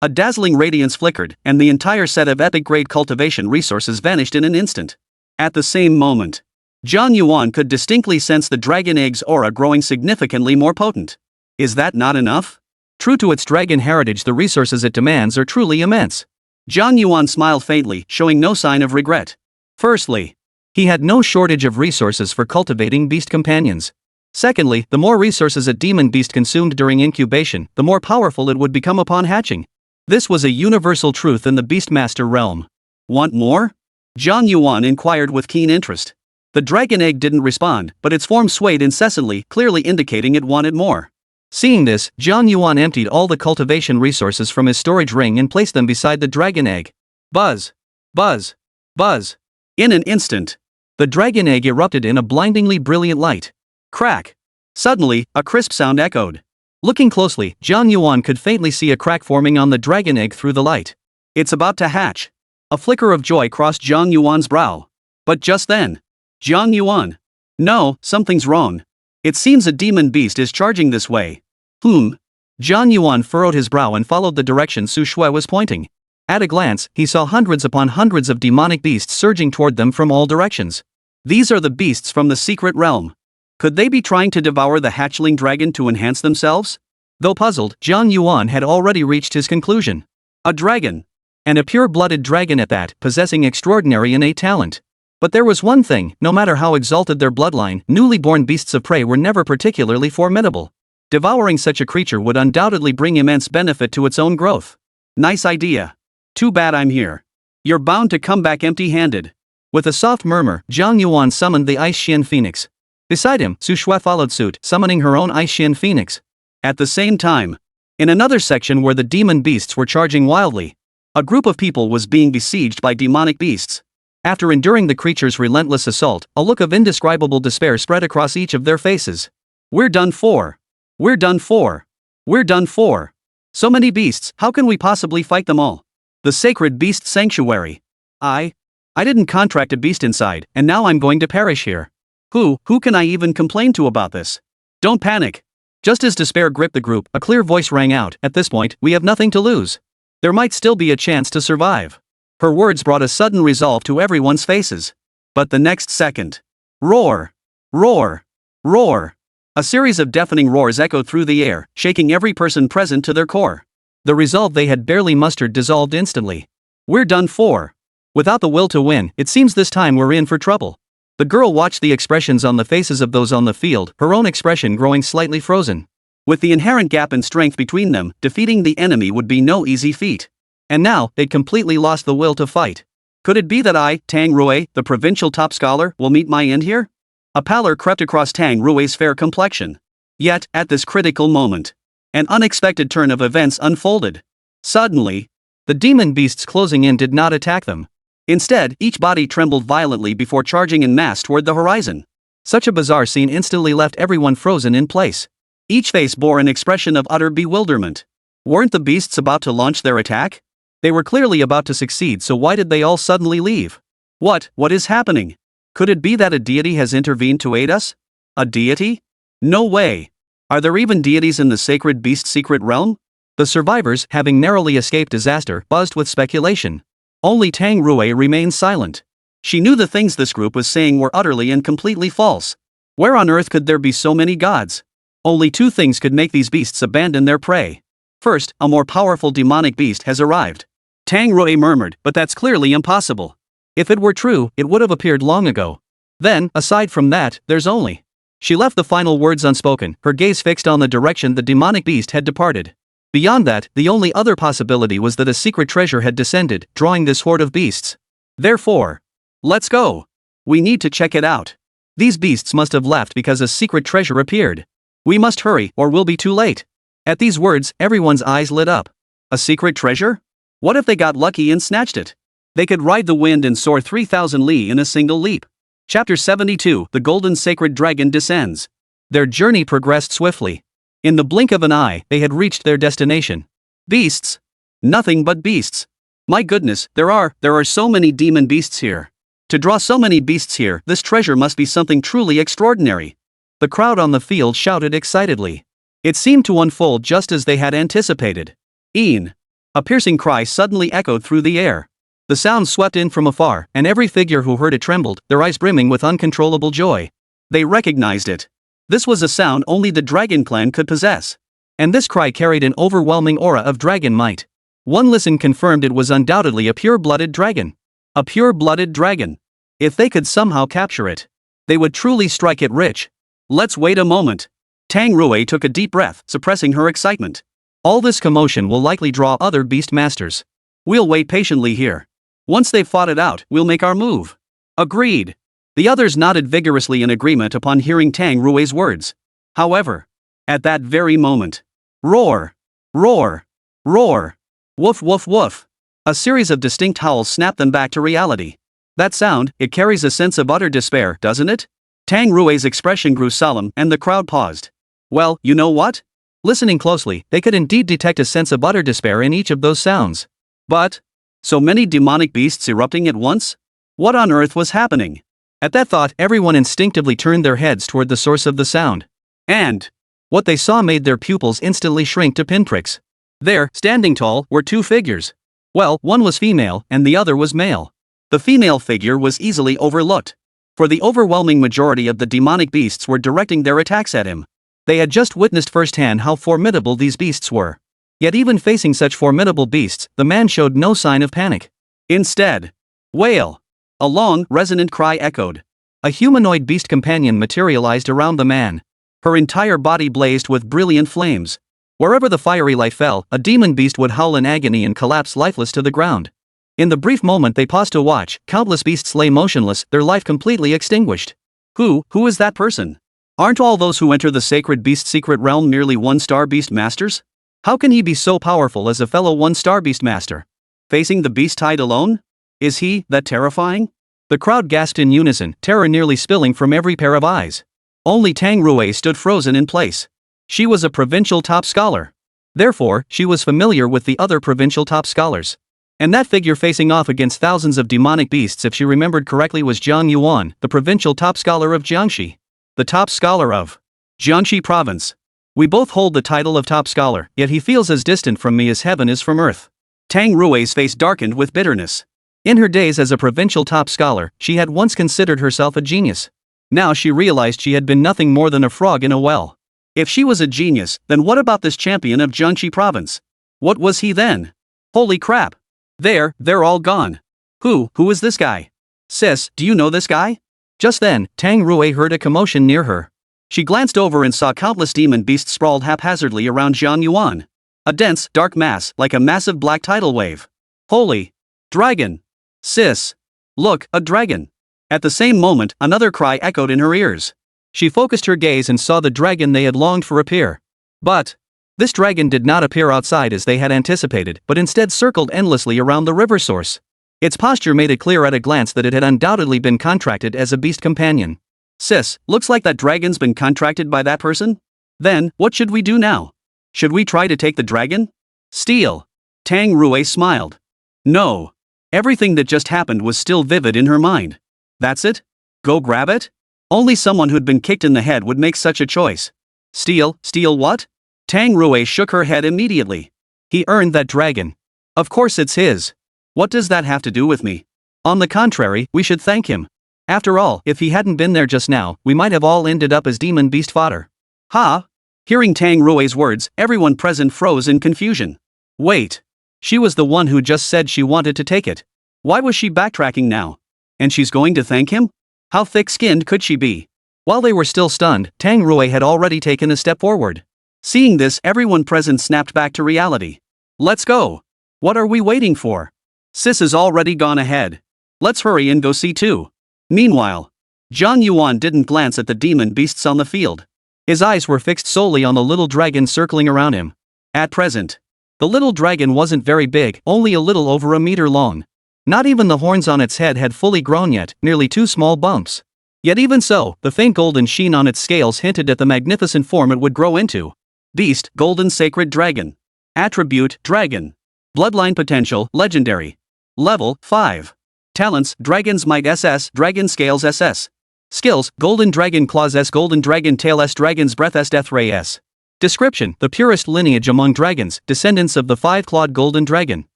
A dazzling radiance flickered, and the entire set of epic-grade cultivation resources vanished in an instant. At the same moment, Jiang Yuan could distinctly sense the dragon egg's aura growing significantly more potent. Is that not enough? True to its dragon heritage, the resources it demands are truly immense. Jiang Yuan smiled faintly, showing no sign of regret. Firstly, he had no shortage of resources for cultivating beast companions. Secondly, the more resources a demon beast consumed during incubation, the more powerful it would become upon hatching. This was a universal truth in the Beastmaster realm. Want more? Jiang Yuan inquired with keen interest. The dragon egg didn't respond, but its form swayed incessantly, clearly indicating it wanted more. Seeing this, Jiang Yuan emptied all the cultivation resources from his storage ring and placed them beside the dragon egg. Buzz! Buzz! Buzz! In an instant, the dragon egg erupted in a blindingly brilliant light. Crack! Suddenly, a crisp sound echoed. Looking closely, Jiang Yuan could faintly see a crack forming on the dragon egg through the light. It's about to hatch. A flicker of joy crossed Jiang Yuan's brow. But just then, Jiang Yuan. No, something's wrong. It seems a demon beast is charging this way. Jiang Yuan furrowed his brow and followed the direction Su Shui was pointing. At a glance, he saw hundreds upon hundreds of demonic beasts surging toward them from all directions. These are the beasts from the secret realm. Could they be trying to devour the hatchling dragon to enhance themselves? Though puzzled, Jiang Yuan had already reached his conclusion. A dragon. And a pure-blooded dragon at that, possessing extraordinary innate talent. But there was one thing: no matter how exalted their bloodline, newly born beasts of prey were never particularly formidable. Devouring such a creature would undoubtedly bring immense benefit to its own growth. Nice idea. Too bad I'm here. You're bound to come back empty-handed. With a soft murmur, Jiang Yuan summoned the Ice Xian Phoenix. Beside him, Su Shui followed suit, summoning her own Ice Xian Phoenix. At the same time, in another section where the demon beasts were charging wildly, a group of people was being besieged by demonic beasts. After enduring the creature's relentless assault, a look of indescribable despair spread across each of their faces. We're done for. We're done for. We're done for. So many beasts, how can we possibly fight them all? The sacred beast sanctuary. I didn't contract a beast inside, and now I'm going to perish here. Who can I even complain to about this? Don't panic. Just as despair gripped the group, a clear voice rang out. At this point, we have nothing to lose. There might still be a chance to survive. Her words brought a sudden resolve to everyone's faces. But the next second. Roar! Roar! Roar! A series of deafening roars echoed through the air, shaking every person present to their core. The resolve they had barely mustered dissolved instantly. We're done for. Without the will to win, it seems this time we're in for trouble. The girl watched the expressions on the faces of those on the field, her own expression growing slightly frozen. With the inherent gap in strength between them, defeating the enemy would be no easy feat. And now, they'd completely lost the will to fight. Could it be that I, Tang Rui, the provincial top scholar, will meet my end here? A pallor crept across Tang Rui's fair complexion. Yet, at this critical moment, an unexpected turn of events unfolded. Suddenly, the demon beasts closing in did not attack them. Instead, each body trembled violently before charging en masse toward the horizon. Such a bizarre scene instantly left everyone frozen in place. Each face bore an expression of utter bewilderment. Weren't the beasts about to launch their attack? They were clearly about to succeed, so why did they all suddenly leave? What is happening? Could it be that a deity has intervened to aid us? A deity? No way. Are there even deities in the sacred beast secret realm? The survivors, having narrowly escaped disaster, buzzed with speculation. Only Tang Rui remained silent. She knew the things this group was saying were utterly and completely false. Where on earth could there be so many gods? Only two things could make these beasts abandon their prey. First, a more powerful demonic beast has arrived. Tang Rui murmured, but that's clearly impossible. If it were true, it would have appeared long ago. Then, aside from that, there's only. She left the final words unspoken, her gaze fixed on the direction the demonic beast had departed. Beyond that, the only other possibility was that a secret treasure had descended, drawing this horde of beasts. Therefore, let's go. We need to check it out. These beasts must have left because a secret treasure appeared. We must hurry, or we'll be too late. At these words, everyone's eyes lit up. A secret treasure? What if they got lucky and snatched it? They could ride the wind and soar 3,000 li in a single leap. Chapter 72, The Golden Sacred Dragon Descends. Their journey progressed swiftly. In the blink of an eye, they had reached their destination. Beasts? Nothing but beasts. My goodness, there are so many demon beasts here. To draw so many beasts here, this treasure must be something truly extraordinary. The crowd on the field shouted excitedly. It seemed to unfold just as they had anticipated. Een! A piercing cry suddenly echoed through the air. The sound swept in from afar, and every figure who heard it trembled, their eyes brimming with uncontrollable joy. They recognized it. This was a sound only the Dragon Clan could possess. And this cry carried an overwhelming aura of dragon might. One listen confirmed it was undoubtedly a pure-blooded dragon. A pure-blooded dragon. If they could somehow capture it, they would truly strike it rich. Let's wait a moment. Tang Rui took a deep breath, suppressing her excitement. All this commotion will likely draw other beast masters. We'll wait patiently here. Once they've fought it out, we'll make our move. Agreed. The others nodded vigorously in agreement upon hearing Tang Rui's words. However, at that very moment, roar! Roar! Roar! Woof woof woof! A series of distinct howls snapped them back to reality. That sound, it carries a sense of utter despair, doesn't it? Tang Rui's expression grew solemn and the crowd paused. Well, you know what? Listening closely, they could indeed detect a sense of utter despair in each of those sounds. But, so many demonic beasts erupting at once? What on earth was happening? At that thought, everyone instinctively turned their heads toward the source of the sound. And what they saw made their pupils instantly shrink to pinpricks. There, standing tall, were two figures. Well, one was female, and the other was male. The female figure was easily overlooked, for the overwhelming majority of the demonic beasts were directing their attacks at him. They had just witnessed firsthand how formidable these beasts were. Yet even facing such formidable beasts, the man showed no sign of panic. Instead, wail! A long, resonant cry echoed. A humanoid beast companion materialized around the man. Her entire body blazed with brilliant flames. Wherever the fiery light fell, a demon beast would howl in agony and collapse lifeless to the ground. In the brief moment they paused to watch, countless beasts lay motionless, their life completely extinguished. Who is that person? Aren't all those who enter the sacred beast secret realm merely one-star beast masters? How can he be so powerful as a fellow one-star beast master? Facing the beast tide alone? Is he that terrifying? The crowd gasped in unison, terror nearly spilling from every pair of eyes. Only Tang Rui stood frozen in place. She was a provincial top scholar. Therefore, she was familiar with the other provincial top scholars. And that figure facing off against thousands of demonic beasts, if she remembered correctly, was Jiang Yuan, the provincial top scholar of Jiangxi. The top scholar of Jiangxi province. We both hold the title of top scholar, yet he feels as distant from me as heaven is from earth. Tang Rui's face darkened with bitterness. In her days as a provincial top scholar, she had once considered herself a genius. Now she realized she had been nothing more than a frog in a well. If she was a genius, then what about this champion of Jiangxi province? What was he then? Holy crap! They're all gone. Who is this guy? Sis, do you know this guy? Just then, Tang Rui heard a commotion near her. She glanced over and saw countless demon beasts sprawled haphazardly around Jiang Yuan. A dense, dark mass, like a massive black tidal wave. Holy dragon! Sis! Look, a dragon! At the same moment, another cry echoed in her ears. She focused her gaze and saw the dragon they had longed for appear. But this dragon did not appear outside as they had anticipated, but instead circled endlessly around the river source. Its posture made it clear at a glance that it had undoubtedly been contracted as a beast companion. Sis, looks like that dragon's been contracted by that person? Then, what should we do now? Should we try to take the dragon? Steal. Tang Rui smiled. No. Everything that just happened was still vivid in her mind. That's it? Go grab it? Only someone who'd been kicked in the head would make such a choice. Steal what? Tang Rui shook her head immediately. He earned that dragon. Of course it's his. What does that have to do with me? On the contrary, we should thank him. After all, if he hadn't been there just now, we might have all ended up as demon beast fodder. Ha! Hearing Tang Rui's words, everyone present froze in confusion. Wait. She was the one who just said she wanted to take it. Why was she backtracking now? And she's going to thank him? How thick-skinned could she be? While they were still stunned, Tang Rui had already taken a step forward. Seeing this, everyone present snapped back to reality. Let's go. What are we waiting for? Sis has already gone ahead. Let's hurry and go see too. Meanwhile, Jiang Yuan didn't glance at the demon beasts on the field. His eyes were fixed solely on the little dragon circling around him. At present, the little dragon wasn't very big, only a little over a meter long. Not even the horns on its head had fully grown yet, merely two small bumps. Yet even so, the faint golden sheen on its scales hinted at the magnificent form it would grow into. Beast, golden sacred dragon. Attribute, dragon. Bloodline potential, legendary. Level, 5. Talents, Dragon's Might SS, Dragon Scales SS. Skills, Golden Dragon Claws S, Golden Dragon Tail S, Dragon's Breath S, Death Ray S. Description: the purest lineage among dragons, descendants of the five-clawed golden dragon.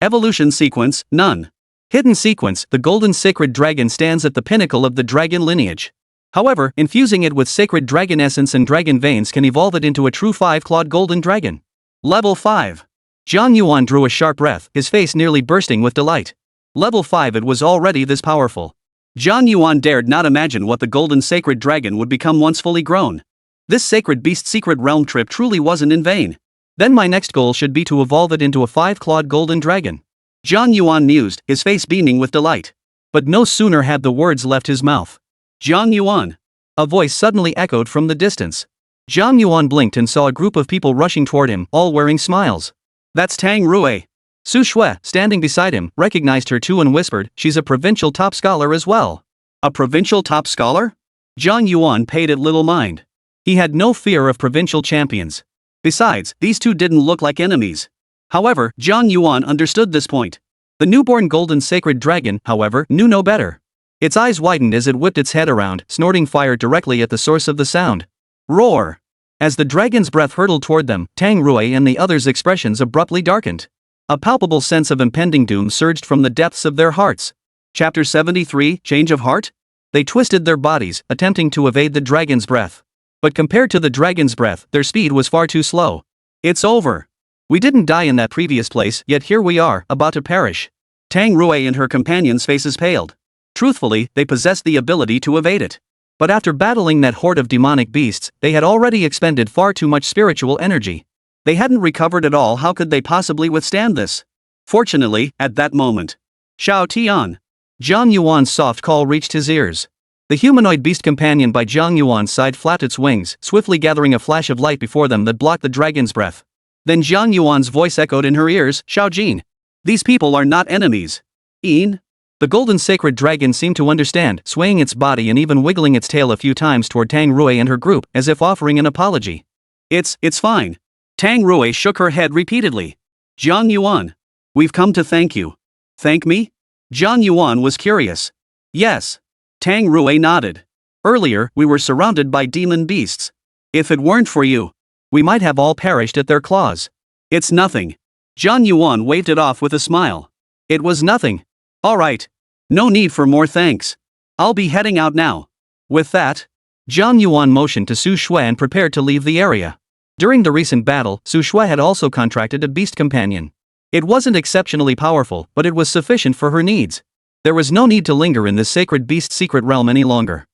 Evolution sequence, none. Hidden sequence: the golden sacred dragon stands at the pinnacle of the dragon lineage. However, infusing it with sacred dragon essence and dragon veins can evolve it into a true five-clawed golden dragon. Level 5. Jiang Yuan drew a sharp breath, his face nearly bursting with delight. Level 5, it was already this powerful. Jiang Yuan dared not imagine what the golden sacred dragon would become once fully grown. This sacred beast secret realm trip truly wasn't in vain. Then my next goal should be to evolve it into a five-clawed golden dragon. Jiang Yuan mused, his face beaming with delight. But no sooner had the words left his mouth. Jiang Yuan. A voice suddenly echoed from the distance. Jiang Yuan blinked and saw a group of people rushing toward him, all wearing smiles. That's Tang Rui. Su Shui, standing beside him, recognized her too and whispered, she's a provincial top scholar as well. A provincial top scholar? Jiang Yuan paid it little mind. He had no fear of provincial champions. Besides, these two didn't look like enemies. However, Jiang Yuan understood this point. The newborn golden sacred dragon, however, knew no better. Its eyes widened as it whipped its head around, snorting fire directly at the source of the sound. Roar! As the dragon's breath hurtled toward them, Tang Rui and the others' expressions abruptly darkened. A palpable sense of impending doom surged from the depths of their hearts. Chapter 73, Change of Heart? They twisted their bodies, attempting to evade the dragon's breath. But compared to the dragon's breath, their speed was far too slow. It's over. We didn't die in that previous place, yet here we are, about to perish. Tang Rui and her companions' faces paled. Truthfully, they possessed the ability to evade it. But after battling that horde of demonic beasts, they had already expended far too much spiritual energy. They hadn't recovered at all. How could they possibly withstand this? Fortunately, at that moment, Xiao Tian. Jiang Yuan's soft call reached his ears. The humanoid beast companion by Jiang Yuan's side flapped its wings, swiftly gathering a flash of light before them that blocked the dragon's breath. Then Jiang Yuan's voice echoed in her ears, Xiao Jin. These people are not enemies. In? The golden sacred dragon seemed to understand, swaying its body and even wiggling its tail a few times toward Tang Rui and her group, as if offering an apology. It's fine. Tang Rui shook her head repeatedly. Jiang Yuan. We've come to thank you. Thank me? Jiang Yuan was curious. Yes. Tang Rui nodded. Earlier, we were surrounded by demon beasts. If it weren't for you, we might have all perished at their claws. It's nothing. Jiang Yuan waved it off with a smile. It was nothing. All right. No need for more thanks. I'll be heading out now. With that, Jiang Yuan motioned to Su Shui and prepared to leave the area. During the recent battle, Su Shui had also contracted a beast companion. It wasn't exceptionally powerful, but it was sufficient for her needs. There was no need to linger in this sacred beast secret realm any longer.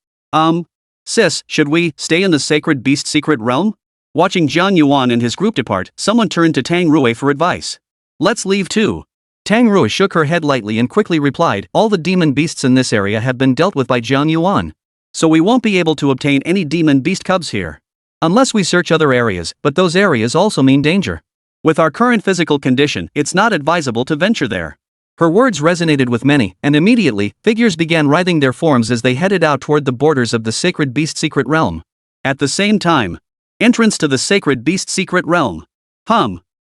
Sis, should we stay in the sacred beast secret realm? Watching Jiang Yuan and his group depart, someone turned to Tang Rui for advice. Let's leave too. Tang Rui shook her head lightly and quickly replied, all the demon beasts in this area have been dealt with by Jiang Yuan. So we won't be able to obtain any demon beast cubs here. Unless we search other areas, but those areas also mean danger. With our current physical condition, it's not advisable to venture there. Her words resonated with many, and immediately, figures began writhing their forms as they headed out toward the borders of the sacred beast secret realm. At the same time, entrance to the sacred beast secret realm.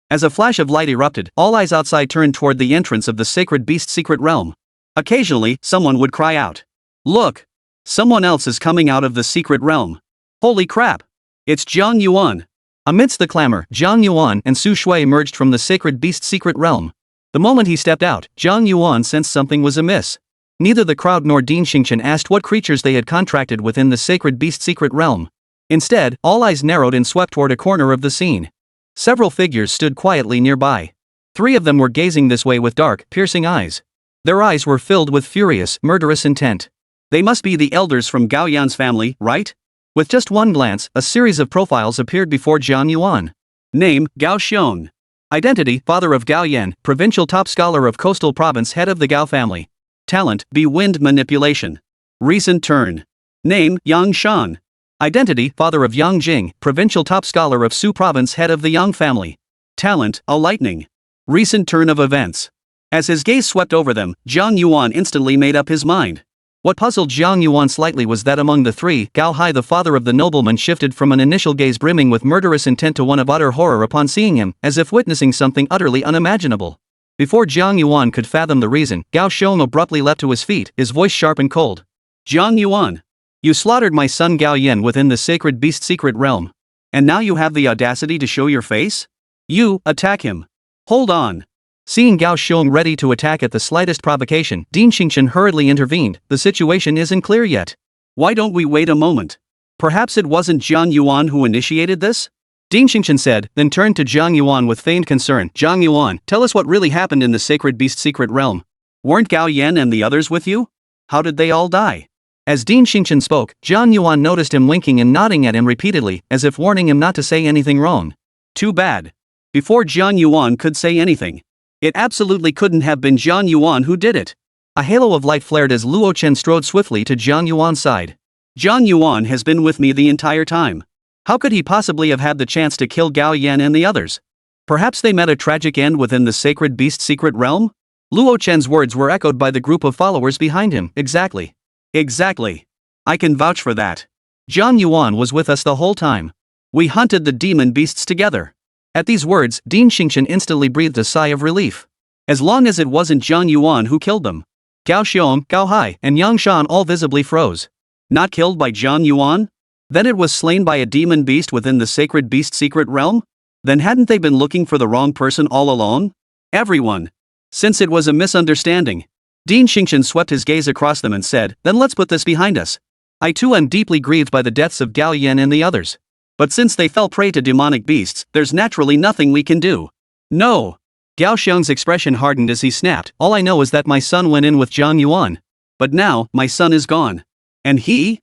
As a flash of light erupted, all eyes outside turned toward the entrance of the sacred beast secret realm. Occasionally, someone would cry out, "Look! Someone else is coming out of the secret realm. Holy crap! It's Jiang Yuan!" Amidst the clamor, Jiang Yuan and Su Shui emerged from the sacred beast secret realm. The moment he stepped out, Jiang Yuan sensed something was amiss. Neither the crowd nor Din Xingchen asked what creatures they had contracted within the sacred beast secret realm. Instead, all eyes narrowed and swept toward a corner of the scene. Several figures stood quietly nearby. 3 of them were gazing this way with dark, piercing eyes. Their eyes were filled with furious, murderous intent. They must be the elders from Gao Yan's family, right? With just one glance, a series of profiles appeared before Jiang Yuan. Name, Gao Xiong. Identity, father of Gao Yan, provincial top scholar of coastal province, head of the Gao family. Talent, wind manipulation. Recent turn. Name, Yang Shan. Identity, father of Yang Jing, provincial top scholar of Su province, head of the Yang family. Talent, a lightning. Recent turn of events. As his gaze swept over them, Jiang Yuan instantly made up his mind. What puzzled Jiang Yuan slightly was that among the 3, Gao Hai, the father of the nobleman, shifted from an initial gaze brimming with murderous intent to one of utter horror upon seeing him, as if witnessing something utterly unimaginable. Before Jiang Yuan could fathom the reason, Gao Xiong abruptly leapt to his feet, his voice sharp and cold. Jiang Yuan! You slaughtered my son Gao Yan within the sacred beast secret realm. And now you have the audacity to show your face? You, attack him. Hold on. Seeing Gao Xiong ready to attack at the slightest provocation, Din Xingchen hurriedly intervened. The situation isn't clear yet. Why don't we wait a moment? Perhaps it wasn't Jiang Yuan who initiated this? Din Xingchen said, then turned to Jiang Yuan with feigned concern. Jiang Yuan, tell us what really happened in the sacred beast secret realm. Weren't Gao Yan and the others with you? How did they all die? As Din Xingchen spoke, Jiang Yuan noticed him winking and nodding at him repeatedly, as if warning him not to say anything wrong. Too bad. Before Jiang Yuan could say anything, it absolutely couldn't have been Jiang Yuan who did it. A halo of light flared as Luo Chen strode swiftly to Jiang Yuan's side. Jiang Yuan has been with me the entire time. How could he possibly have had the chance to kill Gao Yan and the others? Perhaps they met a tragic end within the sacred beast secret realm? Luo Chen's words were echoed by the group of followers behind him. Exactly. Exactly. I can vouch for that. Jiang Yuan was with us the whole time. We hunted the demon beasts together. At these words, Dean Xingqian instantly breathed a sigh of relief. As long as it wasn't Jiang Yuan who killed them. Gao Xiong, Gao Hai, and Yang Shan all visibly froze. Not killed by Jiang Yuan? Then it was slain by a demon beast within the sacred beast secret realm? Then hadn't they been looking for the wrong person all along? Everyone. Since it was a misunderstanding. Dean Xingqian swept his gaze across them and said, then let's put this behind us. I too am deeply grieved by the deaths of Gao Yan and the others. But since they fell prey to demonic beasts, there's naturally nothing we can do. No. Gao Xiong's expression hardened as he snapped, all I know is that my son went in with Jiang Yuan. But now, my son is gone. And he's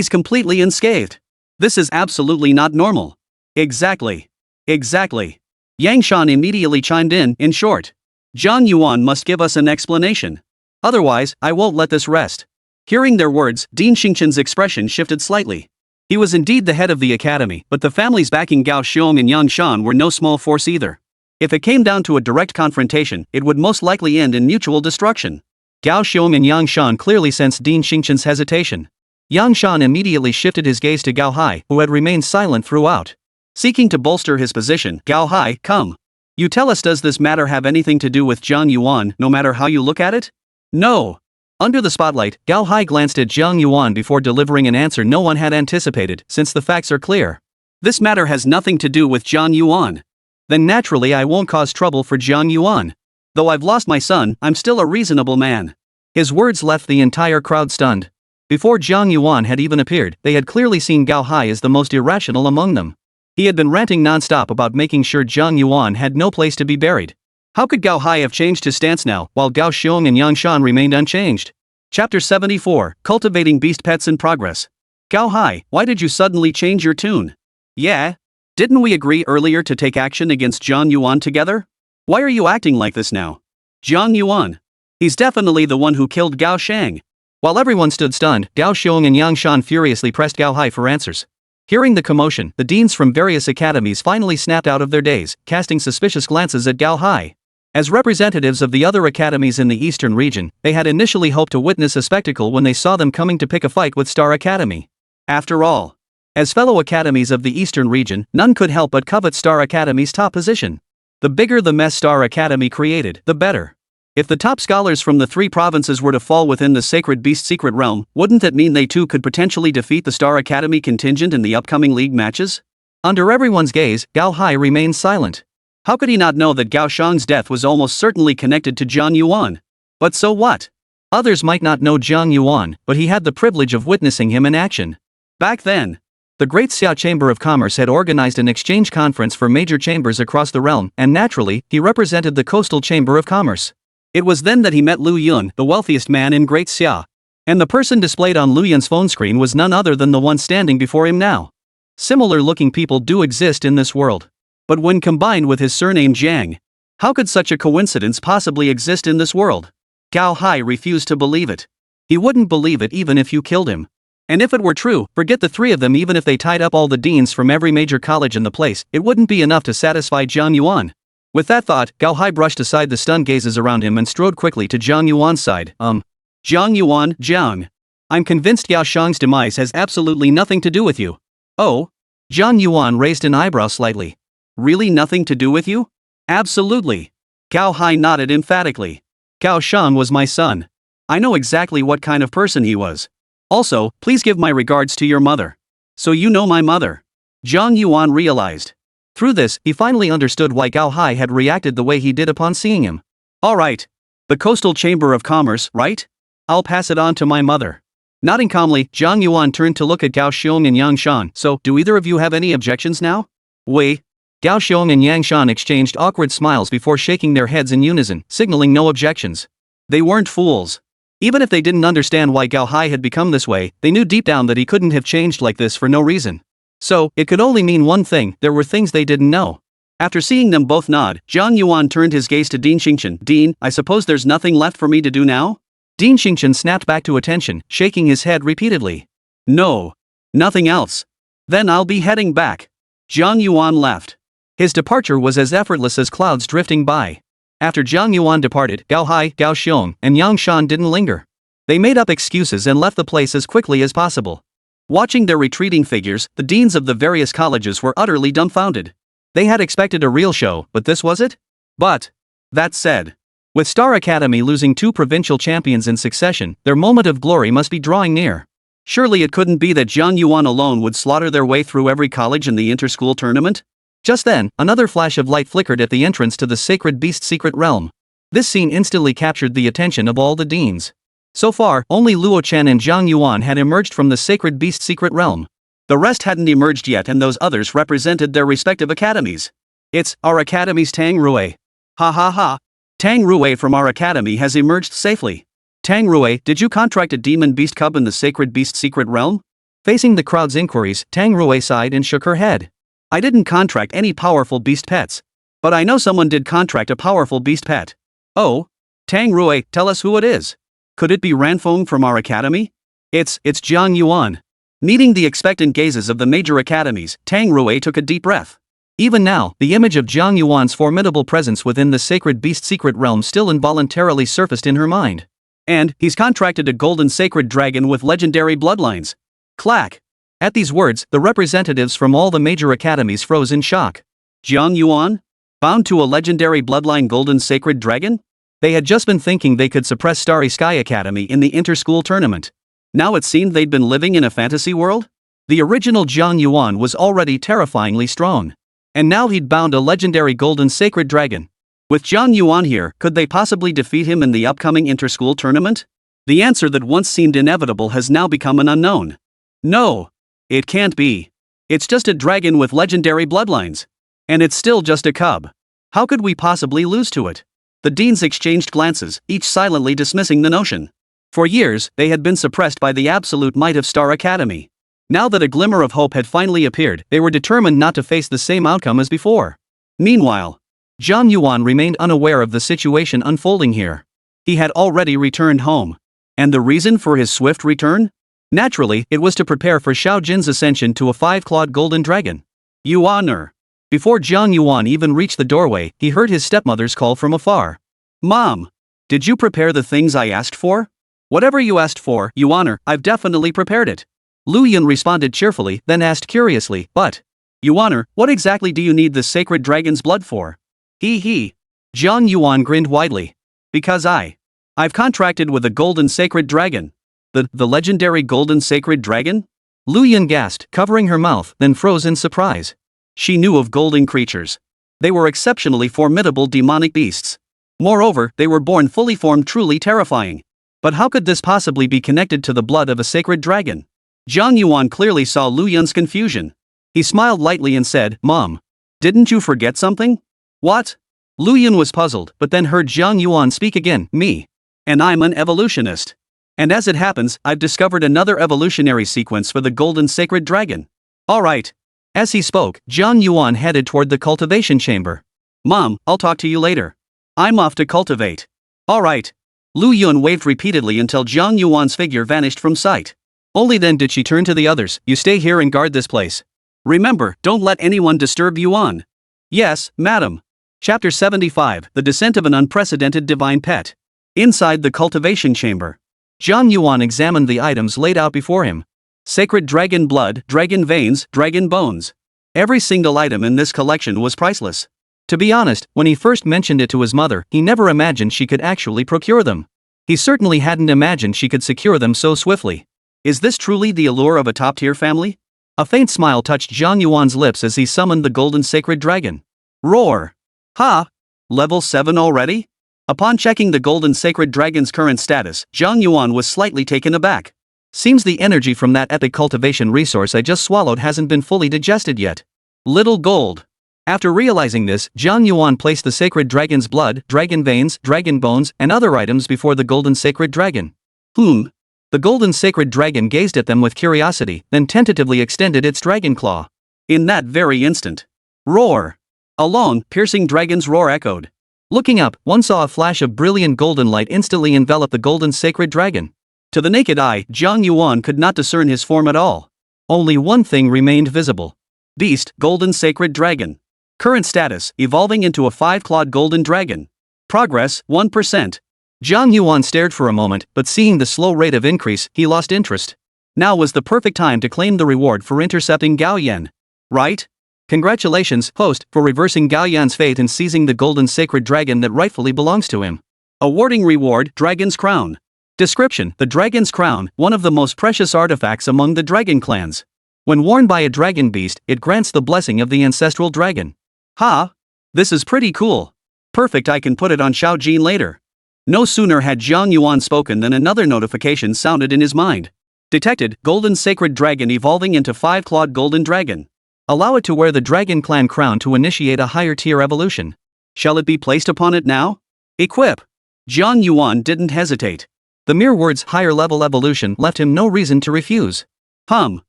completely unscathed. This is absolutely not normal. Exactly. Yang Shan immediately chimed in short. Jiang Yuan must give us an explanation. Otherwise, I won't let this rest. Hearing their words, Dean Xingqian's expression shifted slightly. He was indeed the head of the academy, but the families backing Gao Xiong and Yang Shan were no small force either. If it came down to a direct confrontation, it would most likely end in mutual destruction. Gao Xiong and Yang Shan clearly sensed Dean Xingqian's hesitation. Yang Shan immediately shifted his gaze to Gao Hai, who had remained silent throughout. Seeking to bolster his position, Gao Hai, come. You tell us, does this matter have anything to do with Jiang Yuan, no matter how you look at it? No. Under the spotlight, Gao Hai glanced at Jiang Yuan before delivering an answer no one had anticipated, since the facts are clear. This matter has nothing to do with Jiang Yuan. Then naturally I won't cause trouble for Jiang Yuan. Though I've lost my son, I'm still a reasonable man. His words left the entire crowd stunned. Before Jiang Yuan had even appeared, they had clearly seen Gao Hai as the most irrational among them. He had been ranting non-stop about making sure Jiang Yuan had no place to be buried. How could Gao Hai have changed his stance now, while Gao Xiong and Yang Shan remained unchanged? Chapter 74, Cultivating Beast Pets in Progress. Gao Hai, why did you suddenly change your tune? Yeah? Didn't we agree earlier to take action against Jiang Yuan together? Why are you acting like this now? Jiang Yuan. He's definitely the one who killed Gao Shang. While everyone stood stunned, Gao Xiong and Yang Shan furiously pressed Gao Hai for answers. Hearing the commotion, the deans from various academies finally snapped out of their daze, casting suspicious glances at Gao Hai. As representatives of the other academies in the eastern region, they had initially hoped to witness a spectacle when they saw them coming to pick a fight with Star Academy. After all, as fellow academies of the eastern region, none could help but covet Star Academy's top position. The bigger the mess Star Academy created, the better. If the top scholars from the 3 provinces were to fall within the Sacred Beast secret realm, wouldn't that mean they too could potentially defeat the Star Academy contingent in the upcoming league matches? Under everyone's gaze, Gao Hai remained silent. How could he not know that Gao Shang's death was almost certainly connected to Jiang Yuan? But so what? Others might not know Jiang Yuan, but he had the privilege of witnessing him in action. Back then, the Great Xia Chamber of Commerce had organized an exchange conference for major chambers across the realm, and naturally, he represented the Coastal Chamber of Commerce. It was then that he met Lu Yun, the wealthiest man in Great Xia. And the person displayed on Lu Yun's phone screen was none other than the one standing before him now. Similar-looking people do exist in this world. But when combined with his surname Jiang, how could such a coincidence possibly exist in this world? Gao Hai refused to believe it. He wouldn't believe it even if you killed him. And if it were true, forget the 3 of them. Even if they tied up all the deans from every major college in the place, it wouldn't be enough to satisfy Jiang Yuan. With that thought, Gao Hai brushed aside the stunned gazes around him and strode quickly to Jiang Yuan's side. Jiang Yuan, Jiang. I'm convinced Gao Shang's demise has absolutely nothing to do with you. Oh? Jiang Yuan raised an eyebrow slightly. Really nothing to do with you? Absolutely. Gao Hai nodded emphatically. Gao Shang was my son. I know exactly what kind of person he was. Also, please give my regards to your mother. So you know my mother. Jiang Yuan realized. Through this, he finally understood why Gao Hai had reacted the way he did upon seeing him. Alright. The Coastal Chamber of Commerce, right? I'll pass it on to my mother. Nodding calmly, Jiang Yuan turned to look at Gao Xiong and Yang Shan. So, do either of you have any objections now? Wei. Gao Xiong and Yang Shan exchanged awkward smiles before shaking their heads in unison, signaling no objections. They weren't fools. Even if they didn't understand why Gao Hai had become this way, they knew deep down that he couldn't have changed like this for no reason. So, it could only mean one thing: there were things they didn't know. After seeing them both nod, Jiang Yuan turned his gaze to Dean Xingqian. Dean, I suppose there's nothing left for me to do now? Dean Xingqian snapped back to attention, shaking his head repeatedly. No. Nothing else. Then I'll be heading back. Jiang Yuan left. His departure was as effortless as clouds drifting by. After Jiang Yuan departed, Gao Hai, Gao Xiong, and Yang Shan didn't linger. They made up excuses and left the place as quickly as possible. Watching their retreating figures, the deans of the various colleges were utterly dumbfounded. They had expected a real show, but this was it? But, that said, with Star Academy losing 2 provincial champions in succession, their moment of glory must be drawing near. Surely it couldn't be that Jiang Yuan alone would slaughter their way through every college in the inter-school tournament? Just then, another flash of light flickered at the entrance to the Sacred Beast secret realm. This scene instantly captured the attention of all the deans. So far, only Luo Chen and Jiang Yuan had emerged from the Sacred Beast secret realm. The rest hadn't emerged yet, and those others represented their respective academies. It's our academy's Tang Rui. Ha ha ha. Tang Rui from our academy has emerged safely. Tang Rui, did you contract a demon beast cub in the Sacred Beast secret realm? Facing the crowd's inquiries, Tang Rui sighed and shook her head. I didn't contract any powerful beast pets. But I know someone did contract a powerful beast pet. Oh? Tang Rui, tell us who it is. Could it be Ranfeng from our academy? It's Jiang Yuan. Meeting the expectant gazes of the major academies, Tang Rui took a deep breath. Even now, the image of Jiang Yuan's formidable presence within the Sacred Beast secret realm still involuntarily surfaced in her mind. And, he's contracted a golden sacred dragon with legendary bloodlines. Clack! At these words, the representatives from all the major academies froze in shock. Jiang Yuan? Bound to a legendary bloodline golden sacred dragon? They had just been thinking they could suppress Starry Sky Academy in the inter-school tournament. Now it seemed they'd been living in a fantasy world? The original Jiang Yuan was already terrifyingly strong. And now he'd bound a legendary golden sacred dragon. With Jiang Yuan here, could they possibly defeat him in the upcoming inter-school tournament? The answer that once seemed inevitable has now become an unknown. No. It can't be. It's just a dragon with legendary bloodlines. And it's still just a cub. How could we possibly lose to it? The deans exchanged glances, each silently dismissing the notion. For years, they had been suppressed by the absolute might of Star Academy. Now that a glimmer of hope had finally appeared, they were determined not to face the same outcome as before. Meanwhile, Jiang Yuan remained unaware of the situation unfolding here. He had already returned home. And the reason for his swift return? Naturally, it was to prepare for Xiao Jin's ascension to a 5-clawed golden dragon. Yuaner. Before Jiang Yuan even reached the doorway, he heard his stepmother's call from afar. Mom! Did you prepare the things I asked for? Whatever you asked for, Yuaner, I've definitely prepared it. Lu Yun responded cheerfully, then asked curiously, but, Yuaner, what exactly do you need the sacred dragon's blood for? He. Jiang Yuan grinned widely. Because I've contracted with a golden sacred dragon. The legendary golden sacred dragon? Lu Yun gasped, covering her mouth, then froze in surprise. She knew of golden creatures. They were exceptionally formidable demonic beasts. Moreover, they were born fully formed, truly terrifying. But how could this possibly be connected to the blood of a sacred dragon? Jiang Yuan clearly saw Lu Yun's confusion. He smiled lightly and said, Mom, didn't you forget something? What? Lu Yun was puzzled, but then heard Jiang Yuan speak again, me. And I'm an evolutionist. And as it happens, I've discovered another evolutionary sequence for the golden sacred dragon. Alright. As he spoke, Jiang Yuan headed toward the cultivation chamber. Mom, I'll talk to you later. I'm off to cultivate. Alright. Lu Yun waved repeatedly until Jiang Yuan's figure vanished from sight. Only then did she turn to the others, you stay here and guard this place. Remember, don't let anyone disturb Yuan. Yes, madam. Chapter 75, The Descent of an Unprecedented Divine Pet. Inside the cultivation chamber, Jiang Yuan examined the items laid out before him. Sacred dragon blood, dragon veins, dragon bones. Every single item in this collection was priceless. To be honest, when he first mentioned it to his mother, he never imagined she could actually procure them. He certainly hadn't imagined she could secure them so swiftly. Is this truly the allure of a top-tier family? A faint smile touched Jiang Yuan's lips as he summoned the golden sacred dragon. Roar! Ha! Level 7 already? Upon checking the golden sacred dragon's current status, Jiang Yuan was slightly taken aback. Seems the energy from that epic cultivation resource I just swallowed hasn't been fully digested yet. Little gold. After realizing this, Jiang Yuan placed the sacred dragon's blood, dragon veins, dragon bones, and other items before the golden sacred dragon. The golden sacred dragon gazed at them with curiosity, then tentatively extended its dragon claw. In that very instant, roar! A long, piercing dragon's roar echoed. Looking up, one saw a flash of brilliant golden light instantly envelop the golden sacred dragon. To the naked eye, Jiang Yuan could not discern his form at all. Only one thing remained visible. Beast, golden sacred dragon. Current status, evolving into a 5-clawed golden dragon. Progress, 1%. Jiang Yuan stared for a moment, but seeing the slow rate of increase, he lost interest. Now was the perfect time to claim the reward for intercepting Gao Yan. Right? Congratulations, host, for reversing Gao Yan's fate and seizing the golden sacred dragon that rightfully belongs to him. Awarding reward, Dragon's Crown. Description: the Dragon's Crown, one of the most precious artifacts among the dragon clans. When worn by a dragon beast, it grants the blessing of the ancestral dragon. Ha! This is pretty cool. Perfect, I can put it on Xiao Jin later. No sooner had Jiang Yuan spoken than another notification sounded in his mind. Detected, golden sacred dragon evolving into 5-clawed golden dragon. Allow it to wear the Dragon Clan crown to initiate a higher tier evolution. Shall it be placed upon it now? Equip. Jiang Yuan didn't hesitate. The mere words higher level evolution left him no reason to refuse. Hum.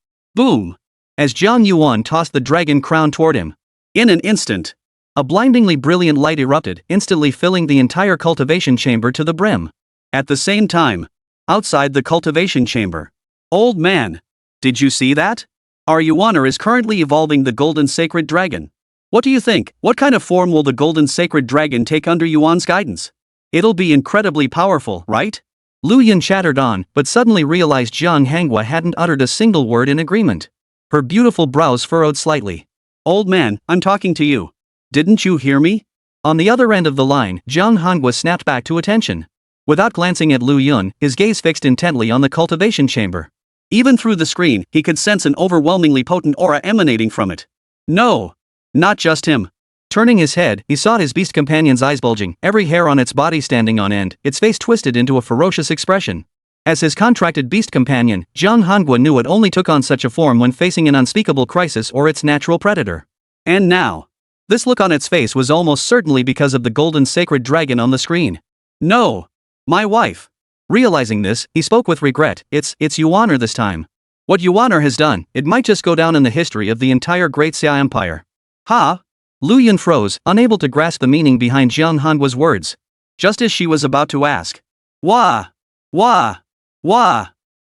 Boom. As Jiang Yuan tossed the dragon crown toward him. In an instant, a blindingly brilliant light erupted, instantly filling the entire cultivation chamber to the brim. At the same time, outside the cultivation chamber. Old man. Did you see that? Our Yuaner is currently evolving the golden sacred dragon. What do you think? What kind of form will the golden sacred dragon take under Yuan's guidance? It'll be incredibly powerful, right? Lu Yun chattered on, but suddenly realized Jiang Hangua hadn't uttered a single word in agreement. Her beautiful brows furrowed slightly. Old man, I'm talking to you. Didn't you hear me? On the other end of the line, Jiang Hangua snapped back to attention. Without glancing at Lu Yun, his gaze fixed intently on the cultivation chamber. Even through the screen, he could sense an overwhelmingly potent aura emanating from it. No! Not just him. Turning his head, he saw his beast companion's eyes bulging, every hair on its body standing on end, its face twisted into a ferocious expression. As his contracted beast companion, Jiang Hangua knew it only took on such a form when facing an unspeakable crisis or its natural predator. And now, this look on its face was almost certainly because of the golden sacred dragon on the screen. No! My wife! Realizing this, he spoke with regret. It's Yuaner this time. What Yuaner has done, it might just go down in the history of the entire Great Xia Empire. Ha! Lu Yun froze, unable to grasp the meaning behind Jiang Hangua's words. Just as she was about to ask. Wah! Wah! Wah!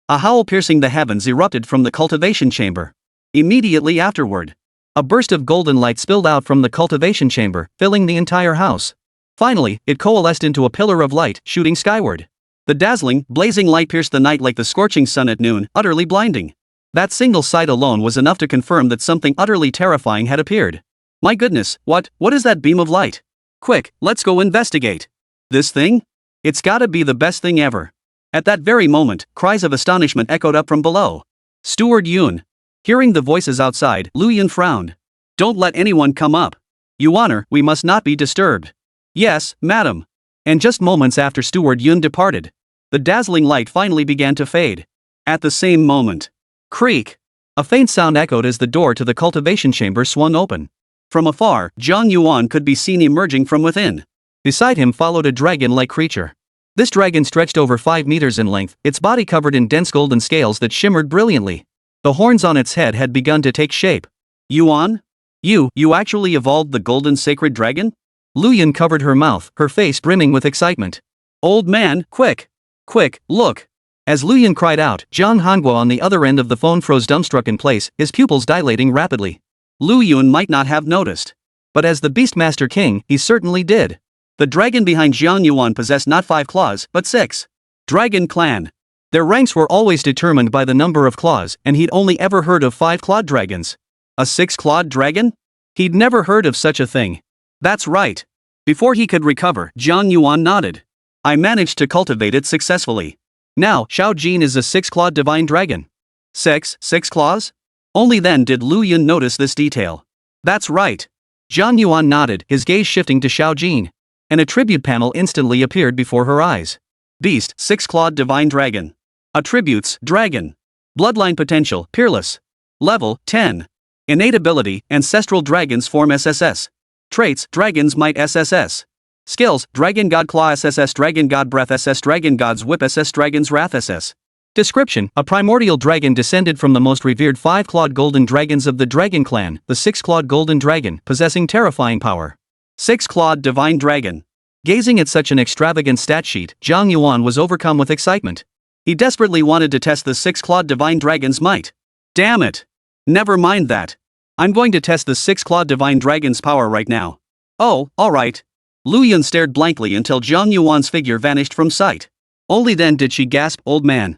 A howl piercing the heavens erupted from the cultivation chamber. Immediately afterward, a burst of golden light spilled out from the cultivation chamber, filling the entire house. Finally, it coalesced into a pillar of light, shooting skyward. The dazzling, blazing light pierced the night like the scorching sun at noon, utterly blinding. That single sight alone was enough to confirm that something utterly terrifying had appeared. My goodness, what is that beam of light? Quick, let's go investigate. This thing? It's gotta be the best thing ever. At that very moment, cries of astonishment echoed up from below. Steward Yun. Hearing the voices outside, Lu Yun frowned. Don't let anyone come up. Yuaner, we must not be disturbed. Yes, madam. And just moments after Steward Yun departed, the dazzling light finally began to fade. At the same moment, creak! A faint sound echoed as the door to the cultivation chamber swung open. From afar, Jiang Yuan could be seen emerging from within. Beside him followed a dragon-like creature. This dragon stretched over 5 meters in length, its body covered in dense golden scales that shimmered brilliantly. The horns on its head had begun to take shape. Yuan? You actually evolved the golden sacred dragon? Lu Yun covered her mouth, her face brimming with excitement. Old man, quick! Quick, look! As Lu Yun cried out, Jiang Hangua on the other end of the phone froze dumbstruck in place, his pupils dilating rapidly. Lu Yun might not have noticed. But as the Beastmaster King, he certainly did. The dragon behind Jiang Yuan possessed not 5 claws, but 6. Dragon Clan. Their ranks were always determined by the number of claws, and he'd only ever heard of 5-clawed dragons. A 6-clawed dragon? He'd never heard of such a thing. That's right. Before he could recover, Jiang Yuan nodded. I managed to cultivate it successfully. Now, Xiao Jin is a 6-clawed divine dragon. 6 claws? Only then did Lu Yun notice this detail. That's right. Jiang Yuan nodded, his gaze shifting to Xiao Jin. An attribute panel instantly appeared before her eyes. Beast, 6-clawed divine dragon. Attributes, dragon. Bloodline potential, peerless. Level, 10. Innate ability, ancestral dragons form SSS. Traits, dragon's might SSS. Skills, Dragon God Claw SSS, Dragon God Breath SS, Dragon God's Whip SS, Dragon's Wrath SS. Description: a primordial dragon descended from the most revered 5-clawed golden dragons of the Dragon Clan, the 6-clawed golden dragon, possessing terrifying power. 6-clawed divine dragon. Gazing at such an extravagant stat sheet, Jiang Yuan was overcome with excitement. He desperately wanted to test the 6-clawed divine dragon's might. Damn it! Never mind that. I'm going to test the 6-clawed divine dragon's power right now. Oh, alright. Lu Yun stared blankly until Jiang Yuan's figure vanished from sight. Only then did she gasp, old man.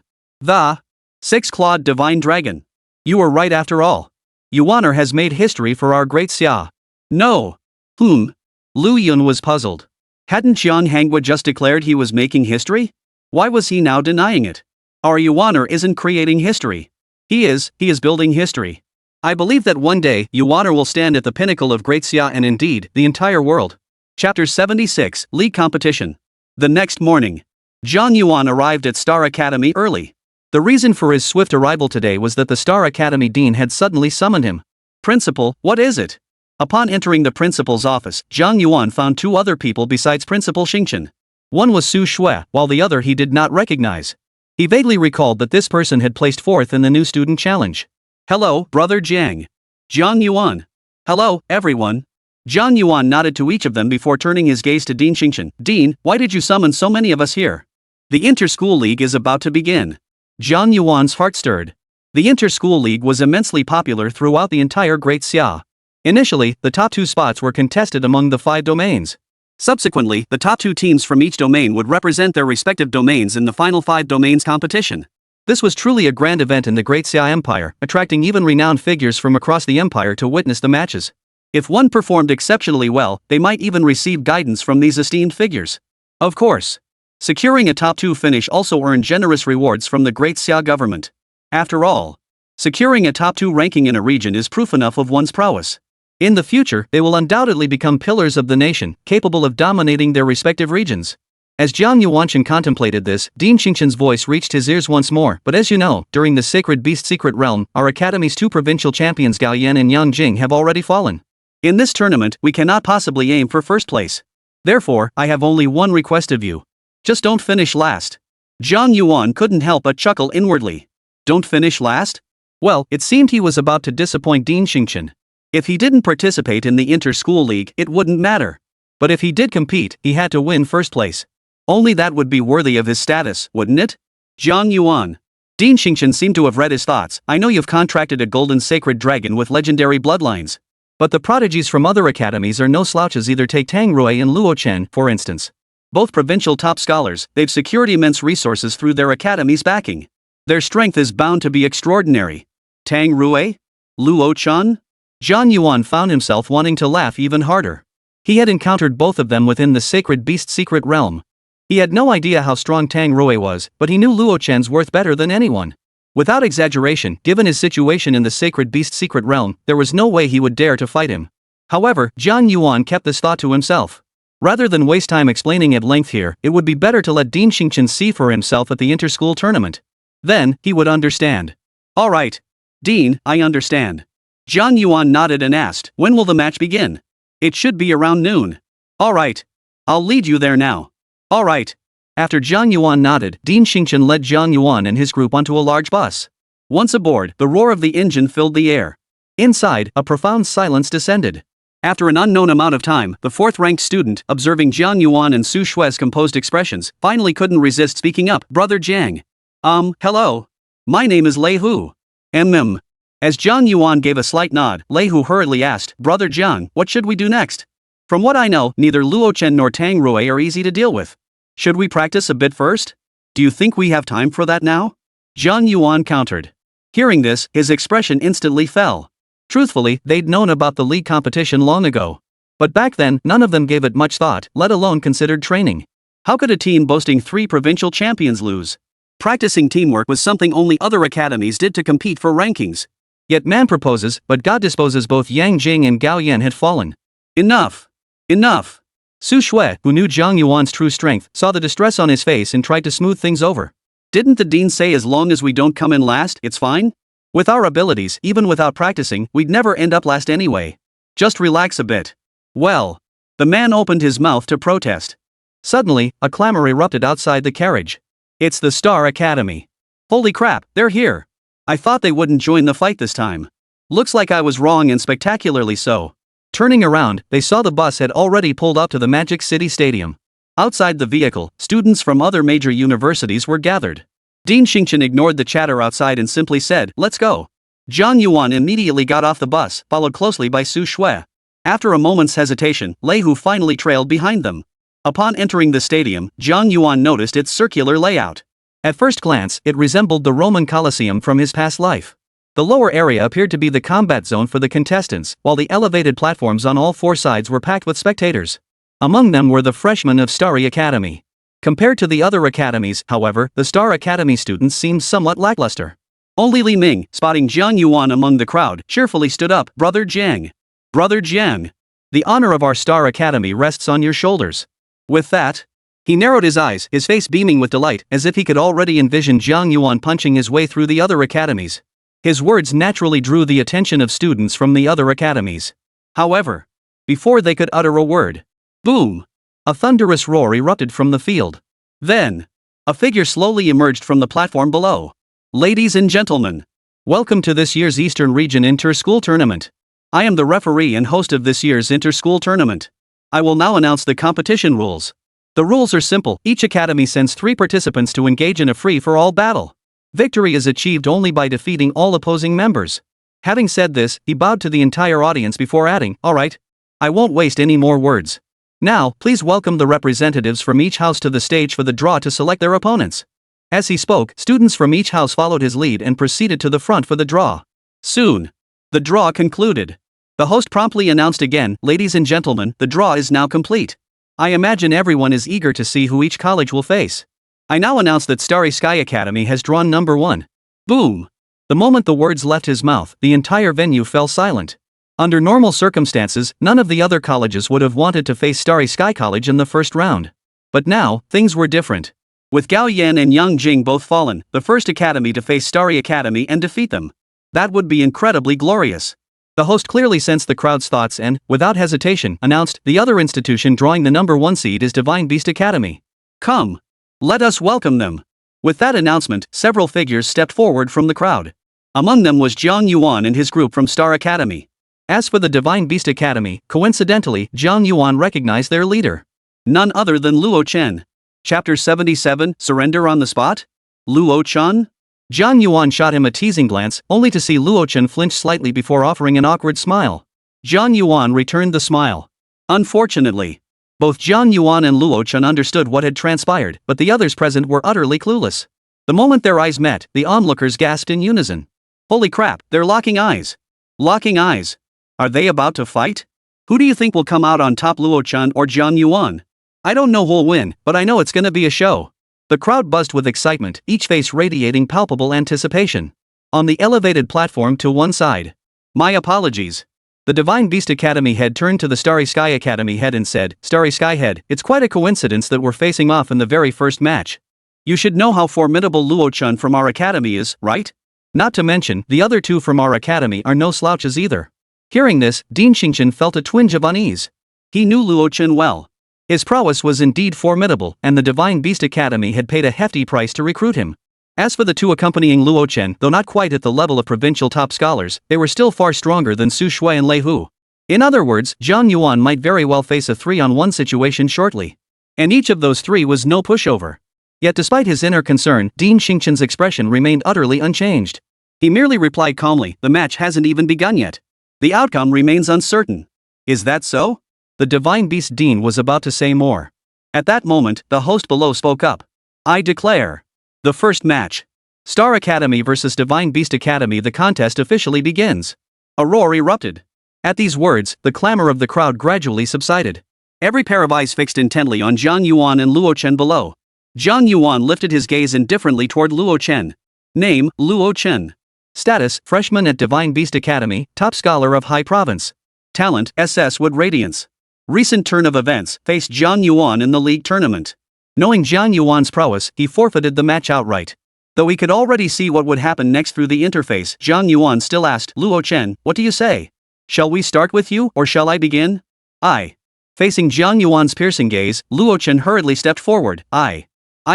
Six-clawed divine dragon. You were right after all. Yuaner has made history for our great Xia. No. Lu Yun was puzzled. Hadn't Jiang Hangua just declared he was making history? Why was he now denying it? Our Yuaner isn't creating history. He is building history. I believe that one day, Yuaner will stand at the pinnacle of Great Xia and indeed, the entire world. Chapter 76, League Competition. The next morning, Jiang Yuan arrived at Star Academy early. The reason for his swift arrival today was that the Star Academy dean had suddenly summoned him. Principal, what is it? Upon entering the principal's office, Jiang Yuan found two other people besides Principal Xingchen. One was Su Shui, while the other he did not recognize. He vaguely recalled that this person had placed fourth in the new student challenge. Hello, Brother Jiang. Jiang Yuan. Hello, everyone. Jiang Yuan nodded to each of them before turning his gaze to Dean Xingchen. Dean, why did you summon so many of us here? The Inter-School League is about to begin. Jiang Yuan's heart stirred. The Inter-School League was immensely popular throughout the entire Great Xia. Initially, the top two spots were contested among the 5 domains. Subsequently, the top 2 teams from each domain would represent their respective domains in the final 5 domains competition. This was truly a grand event in the Great Xia Empire, attracting even renowned figures from across the empire to witness the matches. If one performed exceptionally well, they might even receive guidance from these esteemed figures. Of course, securing a top 2 finish also earned generous rewards from the Great Xia government. After all, securing a top 2 ranking in a region is proof enough of one's prowess. In the future, they will undoubtedly become pillars of the nation, capable of dominating their respective regions. As Jiang Yuan contemplated this, Dean Xingchen's voice reached his ears once more. But as you know, during the Sacred Beast Secret Realm, our academy's 2 provincial champions Gao Yan and Yang Jing have already fallen. In this tournament, we cannot possibly aim for first place. Therefore, I have only one request of you. Just don't finish last. Jiang Yuan couldn't help but chuckle inwardly. Don't finish last? Well, it seemed he was about to disappoint Dean Xingchen. If he didn't participate in the Inter-School League, it wouldn't matter. But if he did compete, he had to win first place. Only that would be worthy of his status, wouldn't it? Jiang Yuan. Dean Xingchen seemed to have read his thoughts. I know you've contracted a golden sacred dragon with legendary bloodlines. But the prodigies from other academies are no slouches either. Take Tang Rui and Luo Chen, for instance. Both provincial top scholars, they've secured immense resources through their academy's backing. Their strength is bound to be extraordinary. Tang Rui? Luo Chen? Jiang Yuan found himself wanting to laugh even harder. He had encountered both of them within the Sacred Beast Secret Realm. He had no idea how strong Tang Rui was, but he knew Luo Chen's worth better than anyone. Without exaggeration, given his situation in the Sacred Beast Secret Realm, there was no way he would dare to fight him. However, Jiang Yuan kept this thought to himself. Rather than waste time explaining at length here, it would be better to let Dean Xingchen see for himself at the inter-school tournament. Then, he would understand. Alright. Dean, I understand. Jiang Yuan nodded and asked, when will the match begin? It should be around noon. Alright. I'll lead you there now. Alright. After Jiang Yuan nodded, Dean Xingchen led Jiang Yuan and his group onto a large bus. Once aboard, the roar of the engine filled the air. Inside, a profound silence descended. After an unknown amount of time, the 4th-ranked student, observing Jiang Yuan and Su Shui's composed expressions, finally couldn't resist speaking up. Brother Jiang. Hello. My name is Lei Hu. As Jiang Yuan gave a slight nod, Lei Hu hurriedly asked, Brother Jiang, what should we do next? From what I know, neither Luo Chen nor Tang Rui are easy to deal with. Should we practice a bit first? Do you think we have time for that now? Jiang Yuan countered. Hearing this, his expression instantly fell. Truthfully, they'd known about the league competition long ago. But back then, none of them gave it much thought, let alone considered training. How could a team boasting 3 provincial champions lose? Practicing teamwork was something only other academies did to compete for rankings. Yet man proposes, but God disposes. Both Yang Jing and Gao Yan had fallen. Enough. Enough. Su Shui, who knew Jiang Yuan's true strength, saw the distress on his face and tried to smooth things over. Didn't the dean say as long as we don't come in last, it's fine? With our abilities, even without practicing, we'd never end up last anyway. Just relax a bit. Well. The man opened his mouth to protest. Suddenly, a clamor erupted outside the carriage. It's the Star Academy. Holy crap, they're here. I thought they wouldn't join the fight this time. Looks like I was wrong, and spectacularly so. Turning around, they saw the bus had already pulled up to the Magic City Stadium. Outside the vehicle, students from other major universities were gathered. Dean Xingchen ignored the chatter outside and simply said, let's go. Jiang Yuan immediately got off the bus, followed closely by Su Shui. After a moment's hesitation, Lei Hu finally trailed behind them. Upon entering the stadium, Jiang Yuan noticed its circular layout. At first glance, it resembled the Roman Colosseum from his past life. The lower area appeared to be the combat zone for the contestants, while the elevated platforms on all four sides were packed with spectators. Among them were the freshmen of Starry Academy. Compared to the other academies, however, the Star Academy students seemed somewhat lackluster. Only Li Ming, spotting Jiang Yuan among the crowd, cheerfully stood up. Brother Jiang. Brother Jiang. The honor of our Star Academy rests on your shoulders. With that, he narrowed his eyes, his face beaming with delight, as if he could already envision Jiang Yuan punching his way through the other academies. His words naturally drew the attention of students from the other academies. However, before they could utter a word, boom! A thunderous roar erupted from the field. Then, a figure slowly emerged from the platform below. Ladies and gentlemen, welcome to this year's Eastern Region Inter-School Tournament. I am the referee and host of this year's Inter-School Tournament. I will now announce the competition rules. The rules are simple. Each academy sends 3 participants to engage in a free-for-all battle. Victory is achieved only by defeating all opposing members. Having said this, he bowed to the entire audience before adding, "Alright, I won't waste any more words. Now, please welcome the representatives from each house to the stage for the draw to select their opponents." As he spoke, students from each house followed his lead and proceeded to the front for the draw. Soon, the draw concluded. The host promptly announced again, "Ladies and gentlemen, the draw is now complete. I imagine everyone is eager to see who each college will face. I now announce that Starry Sky Academy has drawn number 1. Boom! The moment the words left his mouth, the entire venue fell silent. Under normal circumstances, none of the other colleges would have wanted to face Starry Sky College in the first round. But now, things were different. With Gao Yan and Yang Jing both fallen, the first academy to face Starry Academy and defeat them. That would be incredibly glorious. The host clearly sensed the crowd's thoughts and, without hesitation, announced, "The other institution drawing the number 1 seed is Divine Beast Academy. Come. Let us welcome them." With that announcement, several figures stepped forward from the crowd. Among them was Jiang Yuan and his group from Star Academy. As for the Divine Beast Academy, coincidentally, Jiang Yuan recognized their leader. None other than Luo Chen. Chapter 77, Surrender on the Spot? Luo Chen? Jiang Yuan shot him a teasing glance, only to see Luo Chen flinch slightly before offering an awkward smile. Jiang Yuan returned the smile. Unfortunately, both Jiang Yuan and Luo Chen understood what had transpired, but the others present were utterly clueless. The moment their eyes met, the onlookers gasped in unison. Holy crap, they're locking eyes. Locking eyes. Are they about to fight? Who do you think will come out on top, Luo Chen or Jiang Yuan? I don't know who'll win, but I know it's gonna be a show. The crowd buzzed with excitement, each face radiating palpable anticipation. On the elevated platform to one side. "My apologies." The Divine Beast Academy head turned to the Starry Sky Academy head and said, "Starry Sky head, it's quite a coincidence that we're facing off in the very first match. You should know how formidable Luo Chen from our academy is, right? Not to mention, the other 2 from our academy are no slouches either." Hearing this, Dean Xingchen felt a twinge of unease. He knew Luo Chen well. His prowess was indeed formidable, and the Divine Beast Academy had paid a hefty price to recruit him. As for the 2 accompanying Luo Chen, though not quite at the level of provincial top scholars, they were still far stronger than Su Shui and Lei Hu. In other words, Jiang Yuan might very well face a 3-on-1 situation shortly. And each of those 3 was no pushover. Yet despite his inner concern, Dean Xingchen's expression remained utterly unchanged. He merely replied calmly, "The match hasn't even begun yet. The outcome remains uncertain." "Is that so?" The Divine Beast Dean was about to say more. At that moment, the host below spoke up. "I declare. The first match. Star Academy versus Divine Beast Academy. The contest officially begins." A roar erupted. At these words, the clamor of the crowd gradually subsided. Every pair of eyes fixed intently on Jiang Yuan and Luo Chen below. Jiang Yuan lifted his gaze indifferently toward Luo Chen. Name, Luo Chen. Status, freshman at Divine Beast Academy, top scholar of High Province. Talent, SS Wood Radiance. Recent turn of events, faced Jiang Yuan in the league tournament. Knowing Jiang Yuan's prowess, he forfeited the match outright. Though he could already see what would happen next through the interface, Jiang Yuan still asked, "Luo Chen, what do you say? Shall we start with you, or shall I begin?" "I." Facing Jiang Yuan's piercing gaze, Luo Chen hurriedly stepped forward. I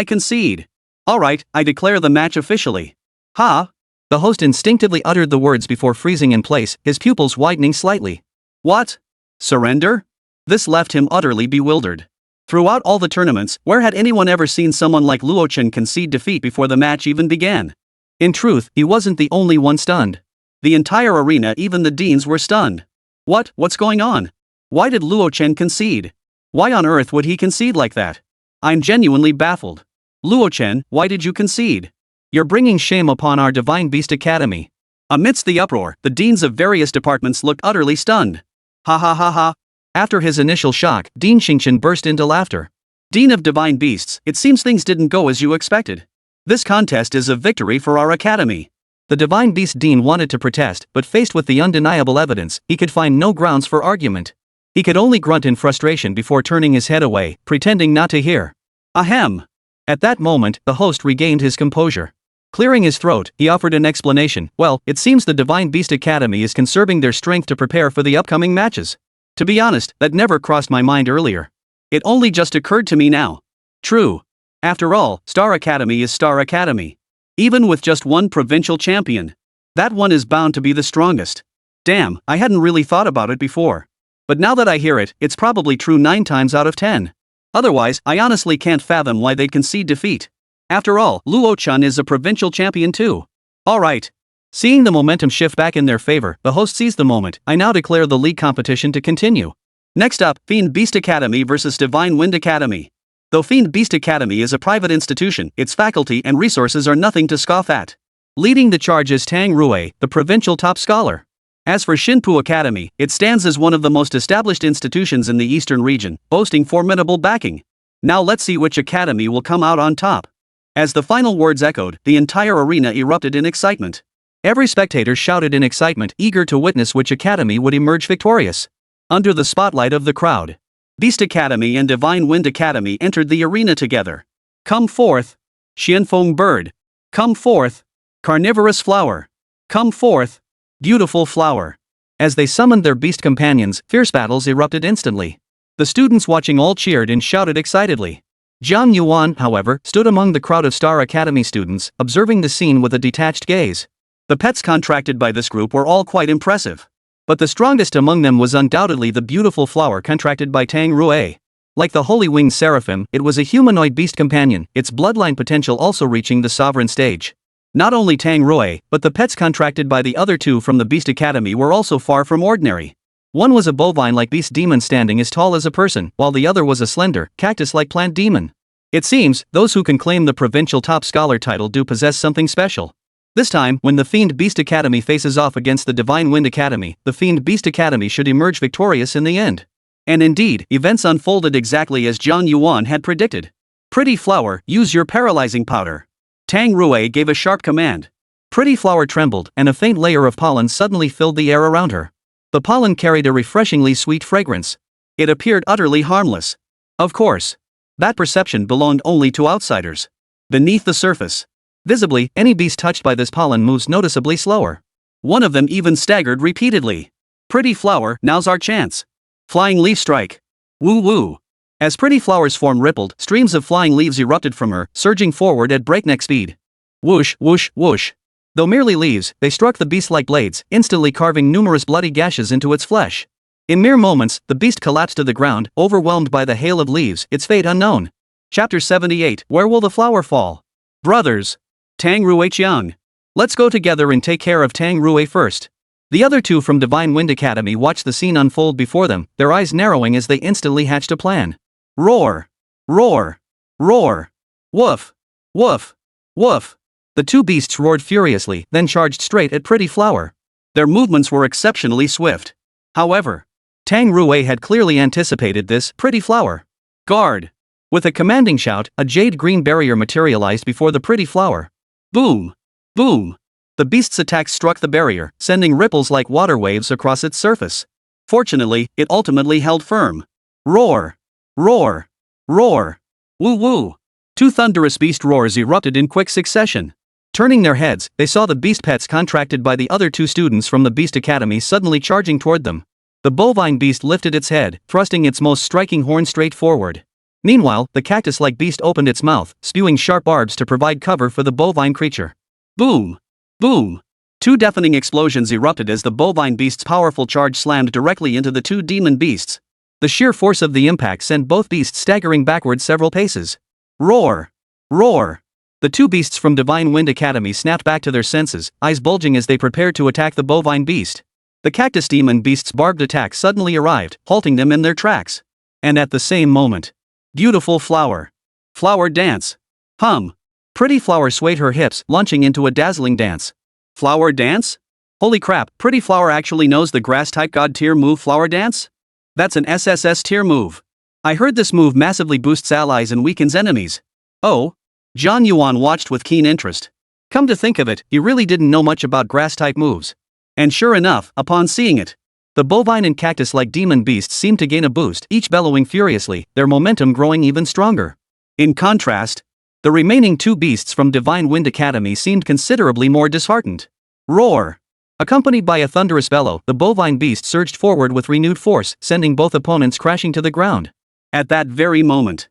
concede. Alright, I declare the match officially." "Ha!" The host instinctively uttered the words before freezing in place, his pupils widening slightly. "What? Surrender?" This left him utterly bewildered. Throughout all the tournaments, where had anyone ever seen someone like Luo Chen concede defeat before the match even began? In truth, he wasn't the only one stunned. The entire arena, even the deans, were stunned. What's going on? Why did Luo Chen concede? Why on earth would he concede like that? I'm genuinely baffled. Luochen, why did you concede? You're bringing shame upon our Divine Beast Academy. Amidst the uproar, the deans of various departments looked utterly stunned. Ha ha ha ha. After his initial shock, Dean Xingqian burst into laughter. Dean of Divine Beasts, it seems things didn't go as you expected. This contest is a victory for our academy. The Divine Beast Dean wanted to protest, but faced with the undeniable evidence, he could find no grounds for argument. He could only grunt in frustration before turning his head away, pretending not to hear. Ahem. At that moment, the host regained his composure. Clearing his throat, he offered an explanation. Well, it seems the Divine Beast Academy is conserving their strength to prepare for the upcoming matches. To be honest, that never crossed my mind earlier. It only just occurred to me now. True. After all, Star Academy is Star Academy. Even with just one provincial champion, that one is bound to be the strongest. Damn, I hadn't really thought about it before. But now that I hear it, it's probably true 9 times out of 10. Otherwise, I honestly can't fathom why they'd concede defeat. After all, Luo-chan is a provincial champion too. Alright. Seeing the momentum shift back in their favor, the host seized the moment. I now declare the league competition to continue. Next up, Fiend Beast Academy versus Divine Wind Academy. Though Fiend Beast Academy is a private institution, its faculty and resources are nothing to scoff at. Leading the charge is Tang Rui, the provincial top scholar. As for Shinpu Academy, it stands as one of the most established institutions in the eastern region, boasting formidable backing. Now let's see which academy will come out on top. As the final words echoed, the entire arena erupted in excitement. Every spectator shouted in excitement, eager to witness which academy would emerge victorious. Under the spotlight of the crowd, Beast Academy and Divine Wind Academy entered the arena together. Come forth, Xianfeng Bird. Come forth, Carnivorous Flower. Come forth, Beautiful Flower. As they summoned their beast companions, fierce battles erupted instantly. The students watching all cheered and shouted excitedly. Jiang Yuan, however, stood among the crowd of Star Academy students, observing the scene with a detached gaze. The pets contracted by this group were all quite impressive. But the strongest among them was undoubtedly the beautiful flower contracted by Tang Rui. Like the holy winged seraphim, it was a humanoid beast companion, its bloodline potential also reaching the sovereign stage. Not only Tang Rui, but the pets contracted by the other two from the Beast Academy were also far from ordinary. One was a bovine-like beast demon standing as tall as a person, while the other was a slender, cactus-like plant demon. It seems, those who can claim the provincial top scholar title do possess something special. This time, when the Fiend Beast Academy faces off against the Divine Wind Academy, the Fiend Beast Academy should emerge victorious in the end. And indeed, events unfolded exactly as Jiang Yuan had predicted. Pretty Flower, use your paralyzing powder. Tang Rui gave a sharp command. Pretty Flower trembled, and a faint layer of pollen suddenly filled the air around her. The pollen carried a refreshingly sweet fragrance. It appeared utterly harmless. Of course. That perception belonged only to outsiders. Beneath the surface, visibly, any beast touched by this pollen moves noticeably slower. One of them even staggered repeatedly. Pretty Flower, now's our chance. Flying Leaf Strike. Woo woo. As Pretty Flower's form rippled, streams of flying leaves erupted from her, surging forward at breakneck speed. Whoosh, whoosh, whoosh. Though merely leaves, they struck the beast like blades, instantly carving numerous bloody gashes into its flesh. In mere moments, the beast collapsed to the ground, overwhelmed by the hail of leaves, its fate unknown. Chapter 78, Where Will the Flower Fall? Brothers. Tang Rui Qiang. Let's go together and take care of Tang Rui first. The other two from Divine Wind Academy watched the scene unfold before them, their eyes narrowing as they instantly hatched a plan. Roar! Roar! Roar! Woof! Woof! Woof! The two beasts roared furiously, then charged straight at Pretty Flower. Their movements were exceptionally swift. However, Tang Rui had clearly anticipated this. Pretty Flower. Guard! With a commanding shout, a jade-green barrier materialized before the Pretty Flower. Boom! Boom! The beast's attack struck the barrier, sending ripples like water waves across its surface. Fortunately, it ultimately held firm. Roar! Roar! Roar! Woo woo! Two thunderous beast roars erupted in quick succession. Turning their heads, they saw the beast pets contracted by the other two students from the Beast Academy suddenly charging toward them. The bovine beast lifted its head, thrusting its most striking horn straight forward. Meanwhile, the cactus-like beast opened its mouth, spewing sharp barbs to provide cover for the bovine creature. Boom! Boom! Two deafening explosions erupted as the bovine beast's powerful charge slammed directly into the two demon beasts. The sheer force of the impact sent both beasts staggering backward several paces. Roar! Roar! The two beasts from Divine Wind Academy snapped back to their senses, eyes bulging as they prepared to attack the bovine beast. The cactus demon beast's barbed attack suddenly arrived, halting them in their tracks. And at the same moment, Beautiful Flower. Flower Dance. Pretty Flower swayed her hips, launching into a dazzling dance. Flower dance? Holy crap, Pretty Flower actually knows the grass-type god tier move Flower Dance? That's an SSS-tier move. I heard this move massively boosts allies and weakens enemies. Oh? Jiang Yuan watched with keen interest. Come to think of it, he really didn't know much about grass-type moves. And sure enough, upon seeing it, the bovine and cactus-like demon beasts seemed to gain a boost, each bellowing furiously, their momentum growing even stronger. In contrast, the remaining two beasts from Divine Wind Academy seemed considerably more disheartened. Roar! Accompanied by a thunderous bellow, the bovine beast surged forward with renewed force, sending both opponents crashing to the ground. At that very moment,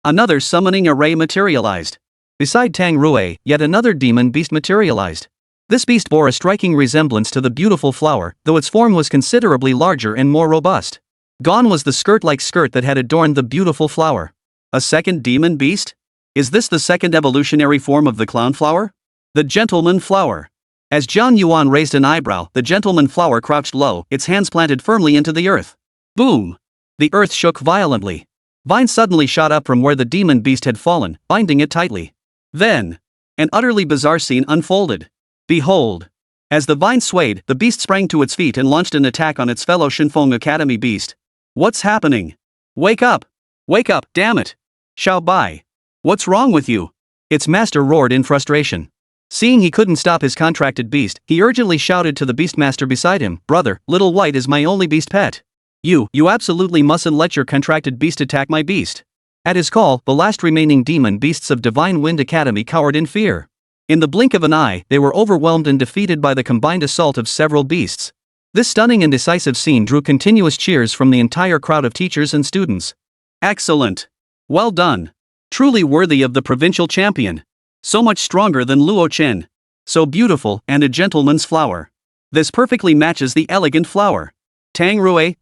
another summoning array materialized. Beside Tang Rui, yet another demon beast materialized. This beast bore a striking resemblance to the beautiful flower, though its form was considerably larger and more robust. Gone was the skirt-like skirt that had adorned the beautiful flower. A second demon beast? Is this the second evolutionary form of the clown flower? The gentleman flower. As Jiang Yuan raised an eyebrow, the gentleman flower crouched low, its hands planted firmly into the earth. Boom! The earth shook violently. Vine suddenly shot up from where the demon beast had fallen, binding it tightly. Then, an utterly bizarre scene unfolded. Behold! As the vine swayed, the beast sprang to its feet and launched an attack on its fellow Shinfeng Academy beast. What's happening? Wake up! Wake up, damn it! Xiao Bai! What's wrong with you? Its master roared in frustration. Seeing he couldn't stop his contracted beast, he urgently shouted to the beastmaster beside him, "Brother, Little White is my only beast pet. You absolutely mustn't let your contracted beast attack my beast." At his call, the last remaining demon beasts of Divine Wind Academy cowered in fear. In the blink of an eye, they were overwhelmed and defeated by the combined assault of several beasts. This stunning and decisive scene drew continuous cheers from the entire crowd of teachers and students. Excellent! Well done! Truly worthy of the provincial champion. So much stronger than Luo Chen. So beautiful, and a gentleman's flower. This perfectly matches the elegant flower. Tang Rui,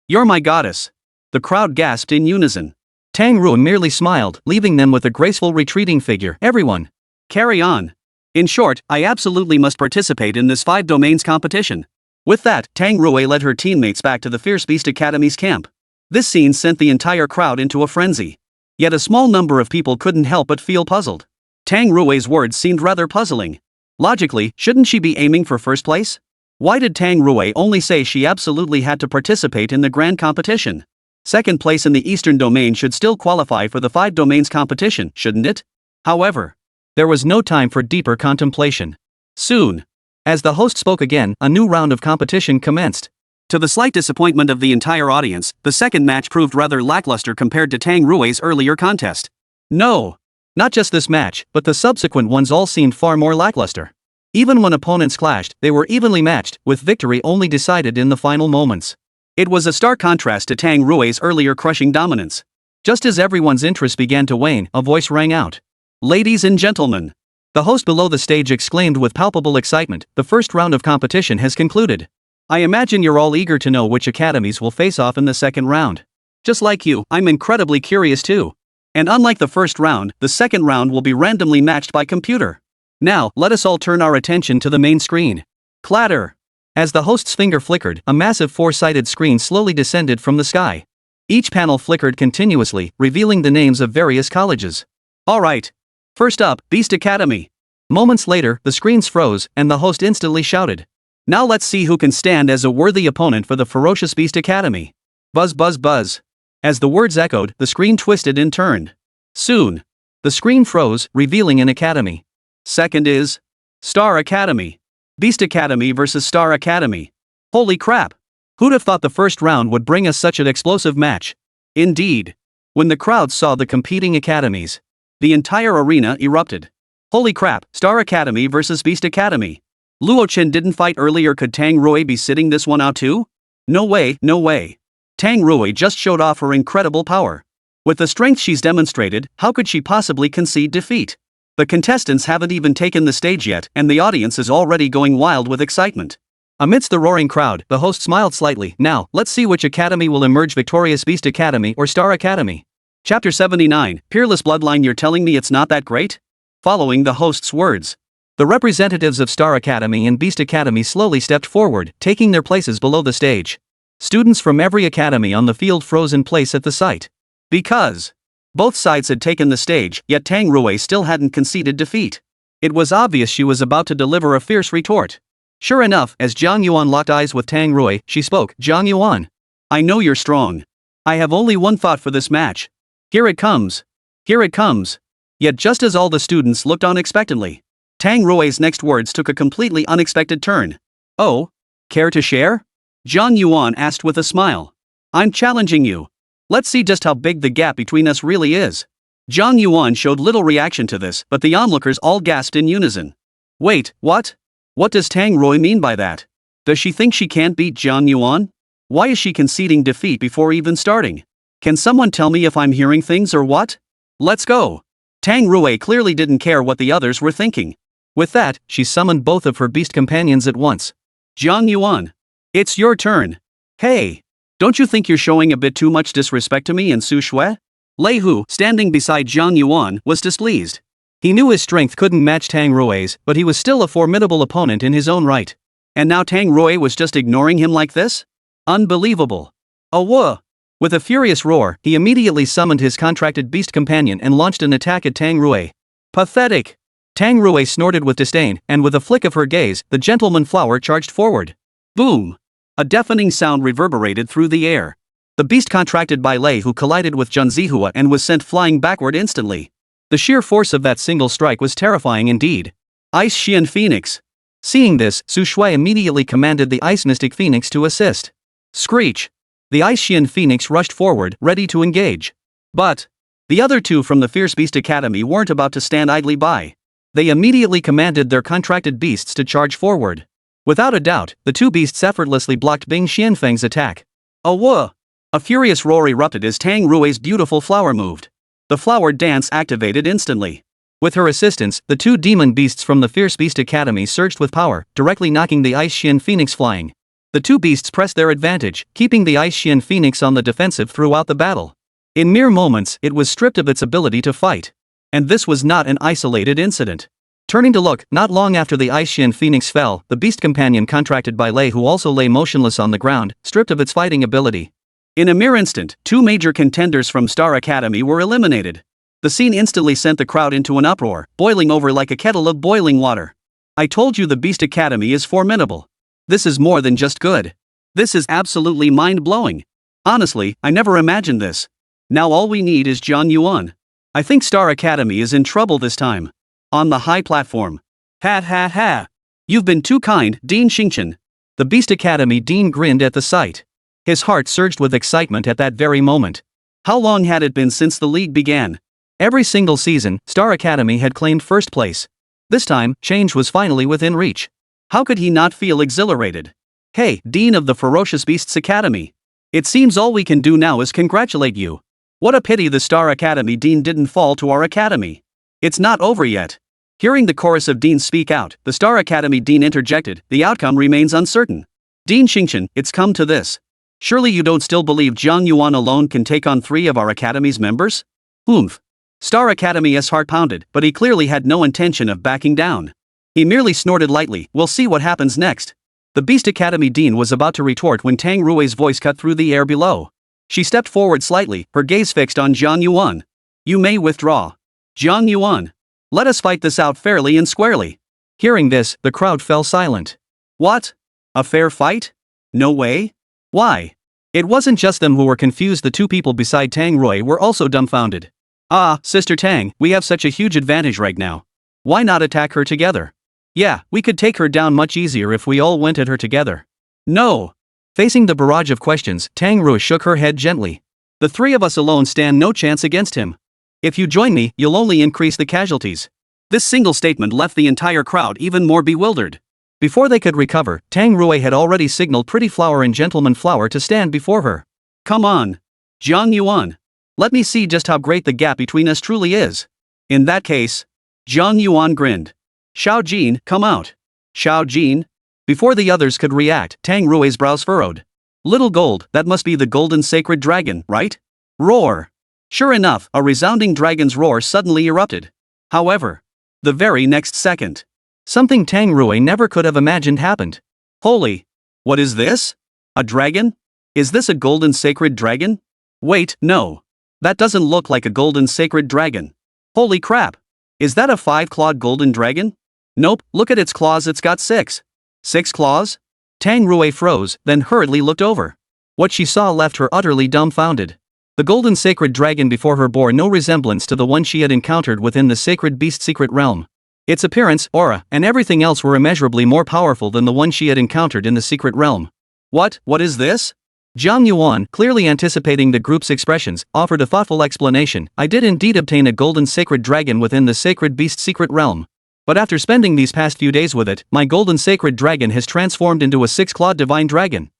you're my goddess. The crowd gasped in unison. Tang Rui merely smiled, leaving them with a graceful retreating figure. Everyone, carry on. In short, I absolutely must participate in this 5 domains competition. With that, Tang Rui led her teammates back to the Fierce Beast Academy's camp. This scene sent the entire crowd into a frenzy. Yet a small number of people couldn't help but feel puzzled. Tang Rui's words seemed rather puzzling. Logically, shouldn't she be aiming for first place? Why did Tang Rui only say she absolutely had to participate in the grand competition? Second place in the Eastern Domain should still qualify for the 5 domains competition, shouldn't it? However, there was no time for deeper contemplation. Soon, as the host spoke again, a new round of competition commenced. To the slight disappointment of the entire audience, the second match proved rather lackluster compared to Tang Rui's earlier contest. No! Not just this match, but the subsequent ones all seemed far more lackluster. Even when opponents clashed, they were evenly matched, with victory only decided in the final moments. It was a stark contrast to Tang Rui's earlier crushing dominance. Just as everyone's interest began to wane, a voice rang out. "Ladies and gentlemen!" The host below the stage exclaimed with palpable excitement, "The first round of competition has concluded. I imagine you're all eager to know which academies will face off in the second round. Just like you, I'm incredibly curious too. And unlike the first round, the second round will be randomly matched by computer. Now, let us all turn our attention to the main screen." Clatter! As the host's finger flickered, a massive 4-sided screen slowly descended from the sky. Each panel flickered continuously, revealing the names of various colleges. Alright. First up, Beast Academy. Moments later, the screens froze, and the host instantly shouted. "Now let's see who can stand as a worthy opponent for the ferocious Beast Academy." Buzz buzz buzz. As the words echoed, the screen twisted and turned. Soon, the screen froze, revealing an academy. Second is Star Academy. Beast Academy versus Star Academy. Holy crap! Who'd have thought the first round would bring us such an explosive match? Indeed. When the crowd saw the competing academies, the entire arena erupted. Holy crap, Star Academy versus Beast Academy. Luo Chen didn't fight earlier, could Tang Rui be sitting this one out too? No way, no way. Tang Rui just showed off her incredible power. With the strength she's demonstrated, how could she possibly concede defeat? The contestants haven't even taken the stage yet, and the audience is already going wild with excitement. Amidst the roaring crowd, the host smiled slightly. Now, let's see which academy will emerge victorious, Beast Academy or Star Academy. Chapter 79, Peerless Bloodline. You're telling me it's not that great? Following the host's words, the representatives of Star Academy and Beast Academy slowly stepped forward, taking their places below the stage. Students from every academy on the field froze in place at the sight. Because Both sides had taken the stage, yet Tang Rui still hadn't conceded defeat. It was obvious she was about to deliver a fierce retort. Sure enough, as Jiang Yuan locked eyes with Tang Rui, she spoke. Jiang Yuan, I know you're strong. I have only one thought for this match. Here it comes. Here it comes. Yet just as all the students looked on expectantly, Tang Rui's next words took a completely unexpected turn. Oh? Care to share? Jiang Yuan asked with a smile. I'm challenging you. Let's see just how big the gap between us really is. Jiang Yuan showed little reaction to this, but the onlookers all gasped in unison. Wait, what? What does Tang Rui mean by that? Does she think she can't beat Jiang Yuan? Why is she conceding defeat before even starting? Can someone tell me if I'm hearing things or what? Let's go. Tang Rui clearly didn't care what the others were thinking. With that, she summoned both of her beast companions at once. Jiang Yuan, it's your turn. Hey, don't you think you're showing a bit too much disrespect to me and Su Shui? Lei Hu, standing beside Jiang Yuan, was displeased. He knew his strength couldn't match Tang Rui's, but he was still a formidable opponent in his own right. And now Tang Rui was just ignoring him like this? Unbelievable. Oh whoa! With a furious roar, he immediately summoned his contracted beast companion and launched an attack at Tang Rui. Pathetic! Tang Rui snorted with disdain, and with a flick of her gaze, the gentleman flower charged forward. Boom! A deafening sound reverberated through the air. The beast contracted by Lei Hu collided with Jun Zihua and was sent flying backward instantly. The sheer force of that single strike was terrifying indeed. Ice Xian Phoenix. Seeing this, Su Shui immediately commanded the Ice Mystic Phoenix to assist. Screech! The Ice Xian Phoenix rushed forward, ready to engage. But the other two from the Fierce Beast Academy weren't about to stand idly by. They immediately commanded their contracted beasts to charge forward. Without a doubt, the two beasts effortlessly blocked Bing Xianfeng's attack. Oh whoa! A furious roar erupted as Tang Rui's beautiful flower moved. The flower dance activated instantly. With her assistance, the two demon beasts from the Fierce Beast Academy surged with power, directly knocking the Ice Xian Phoenix flying. The two beasts pressed their advantage, keeping the Ice Xian Phoenix on the defensive throughout the battle. In mere moments, it was stripped of its ability to fight. And this was not an isolated incident. Turning to look, not long after the Ice Xian Phoenix fell, the beast companion contracted by Lei Hu also lay motionless on the ground, stripped of its fighting ability. In a mere instant, two major contenders from Star Academy were eliminated. The scene instantly sent the crowd into an uproar, boiling over like a kettle of boiling water. I told you the Beast Academy is formidable. This is more than just good. This is absolutely mind-blowing. Honestly, I never imagined this. Now all we need is Jiang Yuan. I think Star Academy is in trouble this time. On the high platform. Ha ha ha. You've been too kind, Dean Xingchen. The Beast Academy Dean grinned at the sight. His heart surged with excitement at that very moment. How long had it been since the league began? Every single season, Star Academy had claimed first place. This time, change was finally within reach. How could he not feel exhilarated? Hey, Dean of the Ferocious Beasts Academy. It seems all we can do now is congratulate you. What a pity the Star Academy Dean didn't fall to our academy. It's not over yet. Hearing the chorus of Deans speak out, the Star Academy Dean interjected, the outcome remains uncertain. Dean Xingchen, it's come to this. Surely you don't still believe Jiang Yuan alone can take on 3 of our academy's members? Oomph. Star Academy's heart pounded, but he clearly had no intention of backing down. He merely snorted lightly, we'll see what happens next. The Beast Academy Dean was about to retort when Tang Rui's voice cut through the air below. She stepped forward slightly, her gaze fixed on Jiang Yuan. You may withdraw. Jiang Yuan. Let us fight this out fairly and squarely. Hearing this, the crowd fell silent. What? A fair fight? No way? Why? It wasn't just them who were confused, the two people beside Tang Rui were also dumbfounded. Ah, Sister Tang, we have such a huge advantage right now. Why not attack her together? Yeah, we could take her down much easier if we all went at her together. No. Facing the barrage of questions, Tang Rui shook her head gently. The 3 of us alone stand no chance against him. If you join me, you'll only increase the casualties. This single statement left the entire crowd even more bewildered. Before they could recover, Tang Rui had already signaled Pretty Flower and Gentleman Flower to stand before her. Come on. Jiang Yuan. Let me see just how great the gap between us truly is. In that case. Jiang Yuan grinned. Xiao Jin, come out. Xiao Jin. Before the others could react, Tang Rui's brows furrowed. Little gold, that must be the golden sacred dragon, right? Roar. Sure enough, a resounding dragon's roar suddenly erupted. However, the very next second, something Tang Rui never could have imagined happened. Holy! What is this? A dragon? Is this a golden sacred dragon? Wait, no. That doesn't look like a golden sacred dragon. Holy crap! Is that a 5-clawed golden dragon? Nope, look at its claws, it's got 6. 6 claws? Tang Rui froze, then hurriedly looked over. What she saw left her utterly dumbfounded. The golden sacred dragon before her bore no resemblance to the one she had encountered within the sacred beast secret realm. Its appearance, aura, and everything else were immeasurably more powerful than the one she had encountered in the secret realm. What is this? Jiang Yuan, clearly anticipating the group's expressions, offered a thoughtful explanation. I did indeed obtain a golden sacred dragon within the sacred beast secret realm. But after spending these past few days with it, my golden sacred dragon has transformed into a 6-clawed divine dragon.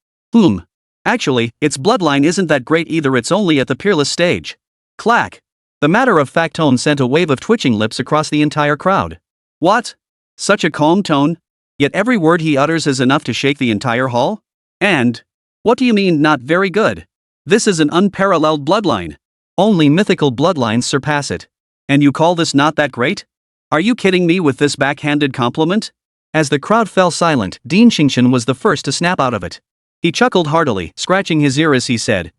Actually, its bloodline isn't that great either, it's only at the peerless stage. Clack. The matter-of-fact tone sent a wave of twitching lips across the entire crowd. What? Such a calm tone? Yet every word he utters is enough to shake the entire hall? And... what do you mean, not very good? This is an unparalleled bloodline. Only mythical bloodlines surpass it. And you call this not that great? Are you kidding me with this backhanded compliment? As the crowd fell silent, Dean Xingqian was the first to snap out of it. He chuckled heartily, scratching his ear as he said,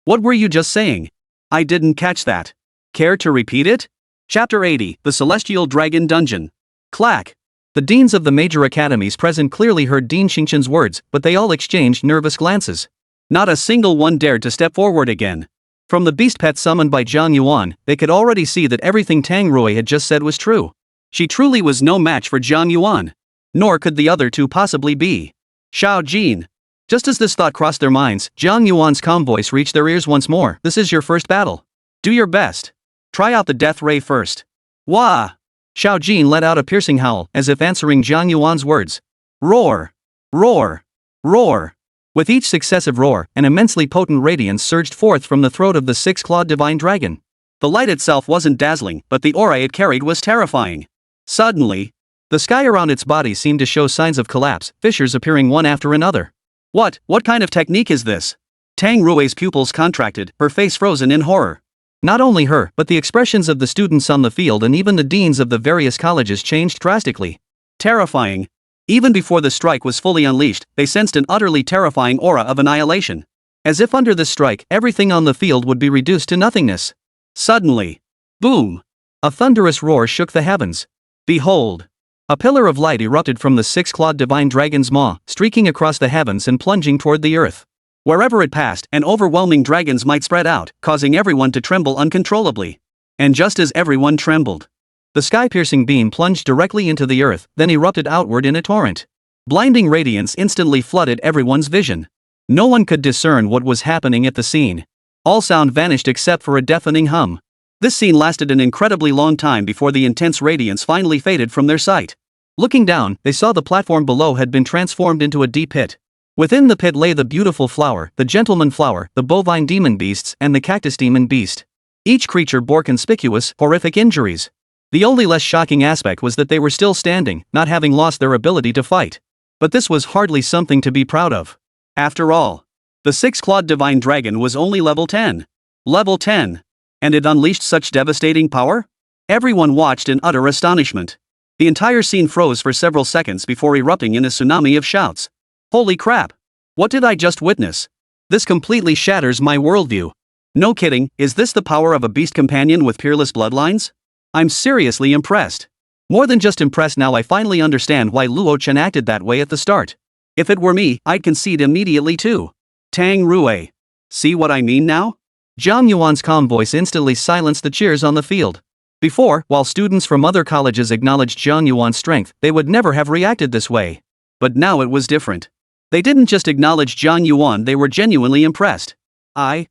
what were you just saying? I didn't catch that. Care to repeat it? Chapter 80, The Celestial Dragon Dungeon. Clack. The deans of the major academies present clearly heard Dean Xingqian's words, but they all exchanged nervous glances. Not a single one dared to step forward again. From the beast pet summoned by Jiang Yuan, they could already see that everything Tang Rui had just said was true. She truly was no match for Jiang Yuan. Nor could the other two possibly be. Xiao Jin. Just as this thought crossed their minds, Jiang Yuan's calm voice reached their ears once more. This is your first battle. Do your best. Try out the death ray first. Wah! Xiao Jin let out a piercing howl, as if answering Jiang Yuan's words. Roar! Roar! Roar! With each successive roar, an immensely potent radiance surged forth from the throat of the 6-clawed divine dragon. The light itself wasn't dazzling, but the aura it carried was terrifying. Suddenly, the sky around its body seemed to show signs of collapse, fissures appearing one after another. What kind of technique is this? Tang Rui's pupils contracted, her face frozen in horror. Not only her, but the expressions of the students on the field and even the deans of the various colleges changed drastically. Terrifying. Even before the strike was fully unleashed, they sensed an utterly terrifying aura of annihilation. As if under this strike, everything on the field would be reduced to nothingness. Suddenly. Boom! A thunderous roar shook the heavens. Behold! A pillar of light erupted from the 6-clawed divine dragon's maw, streaking across the heavens and plunging toward the earth. Wherever it passed, an overwhelming dragon's might spread out, causing everyone to tremble uncontrollably. And just as everyone trembled, the sky-piercing beam plunged directly into the earth, then erupted outward in a torrent. Blinding radiance instantly flooded everyone's vision. No one could discern what was happening at the scene. All sound vanished except for a deafening hum. This scene lasted an incredibly long time before the intense radiance finally faded from their sight. Looking down, they saw the platform below had been transformed into a deep pit. Within the pit lay the beautiful flower, the gentleman flower, the bovine demon beasts, and the cactus demon beast. Each creature bore conspicuous, horrific injuries. The only less shocking aspect was that they were still standing, not having lost their ability to fight. But this was hardly something to be proud of. After all, the 6-clawed divine dragon was only level 10. Level 10. And it unleashed such devastating power? Everyone watched in utter astonishment. The entire scene froze for several seconds before erupting in a tsunami of shouts. Holy crap! What did I just witness? This completely shatters my worldview. No kidding, is this the power of a beast companion with peerless bloodlines? I'm seriously impressed. More than just impressed now, I finally understand why Luo Chen acted that way at the start. If it were me, I'd concede immediately too. Tang Rui. See what I mean now? Jiang Yuan's calm voice instantly silenced the cheers on the field. Before, while students from other colleges acknowledged Jiang Yuan's strength, they would never have reacted this way. But now it was different. They didn't just acknowledge Jiang Yuan, they were genuinely impressed. I've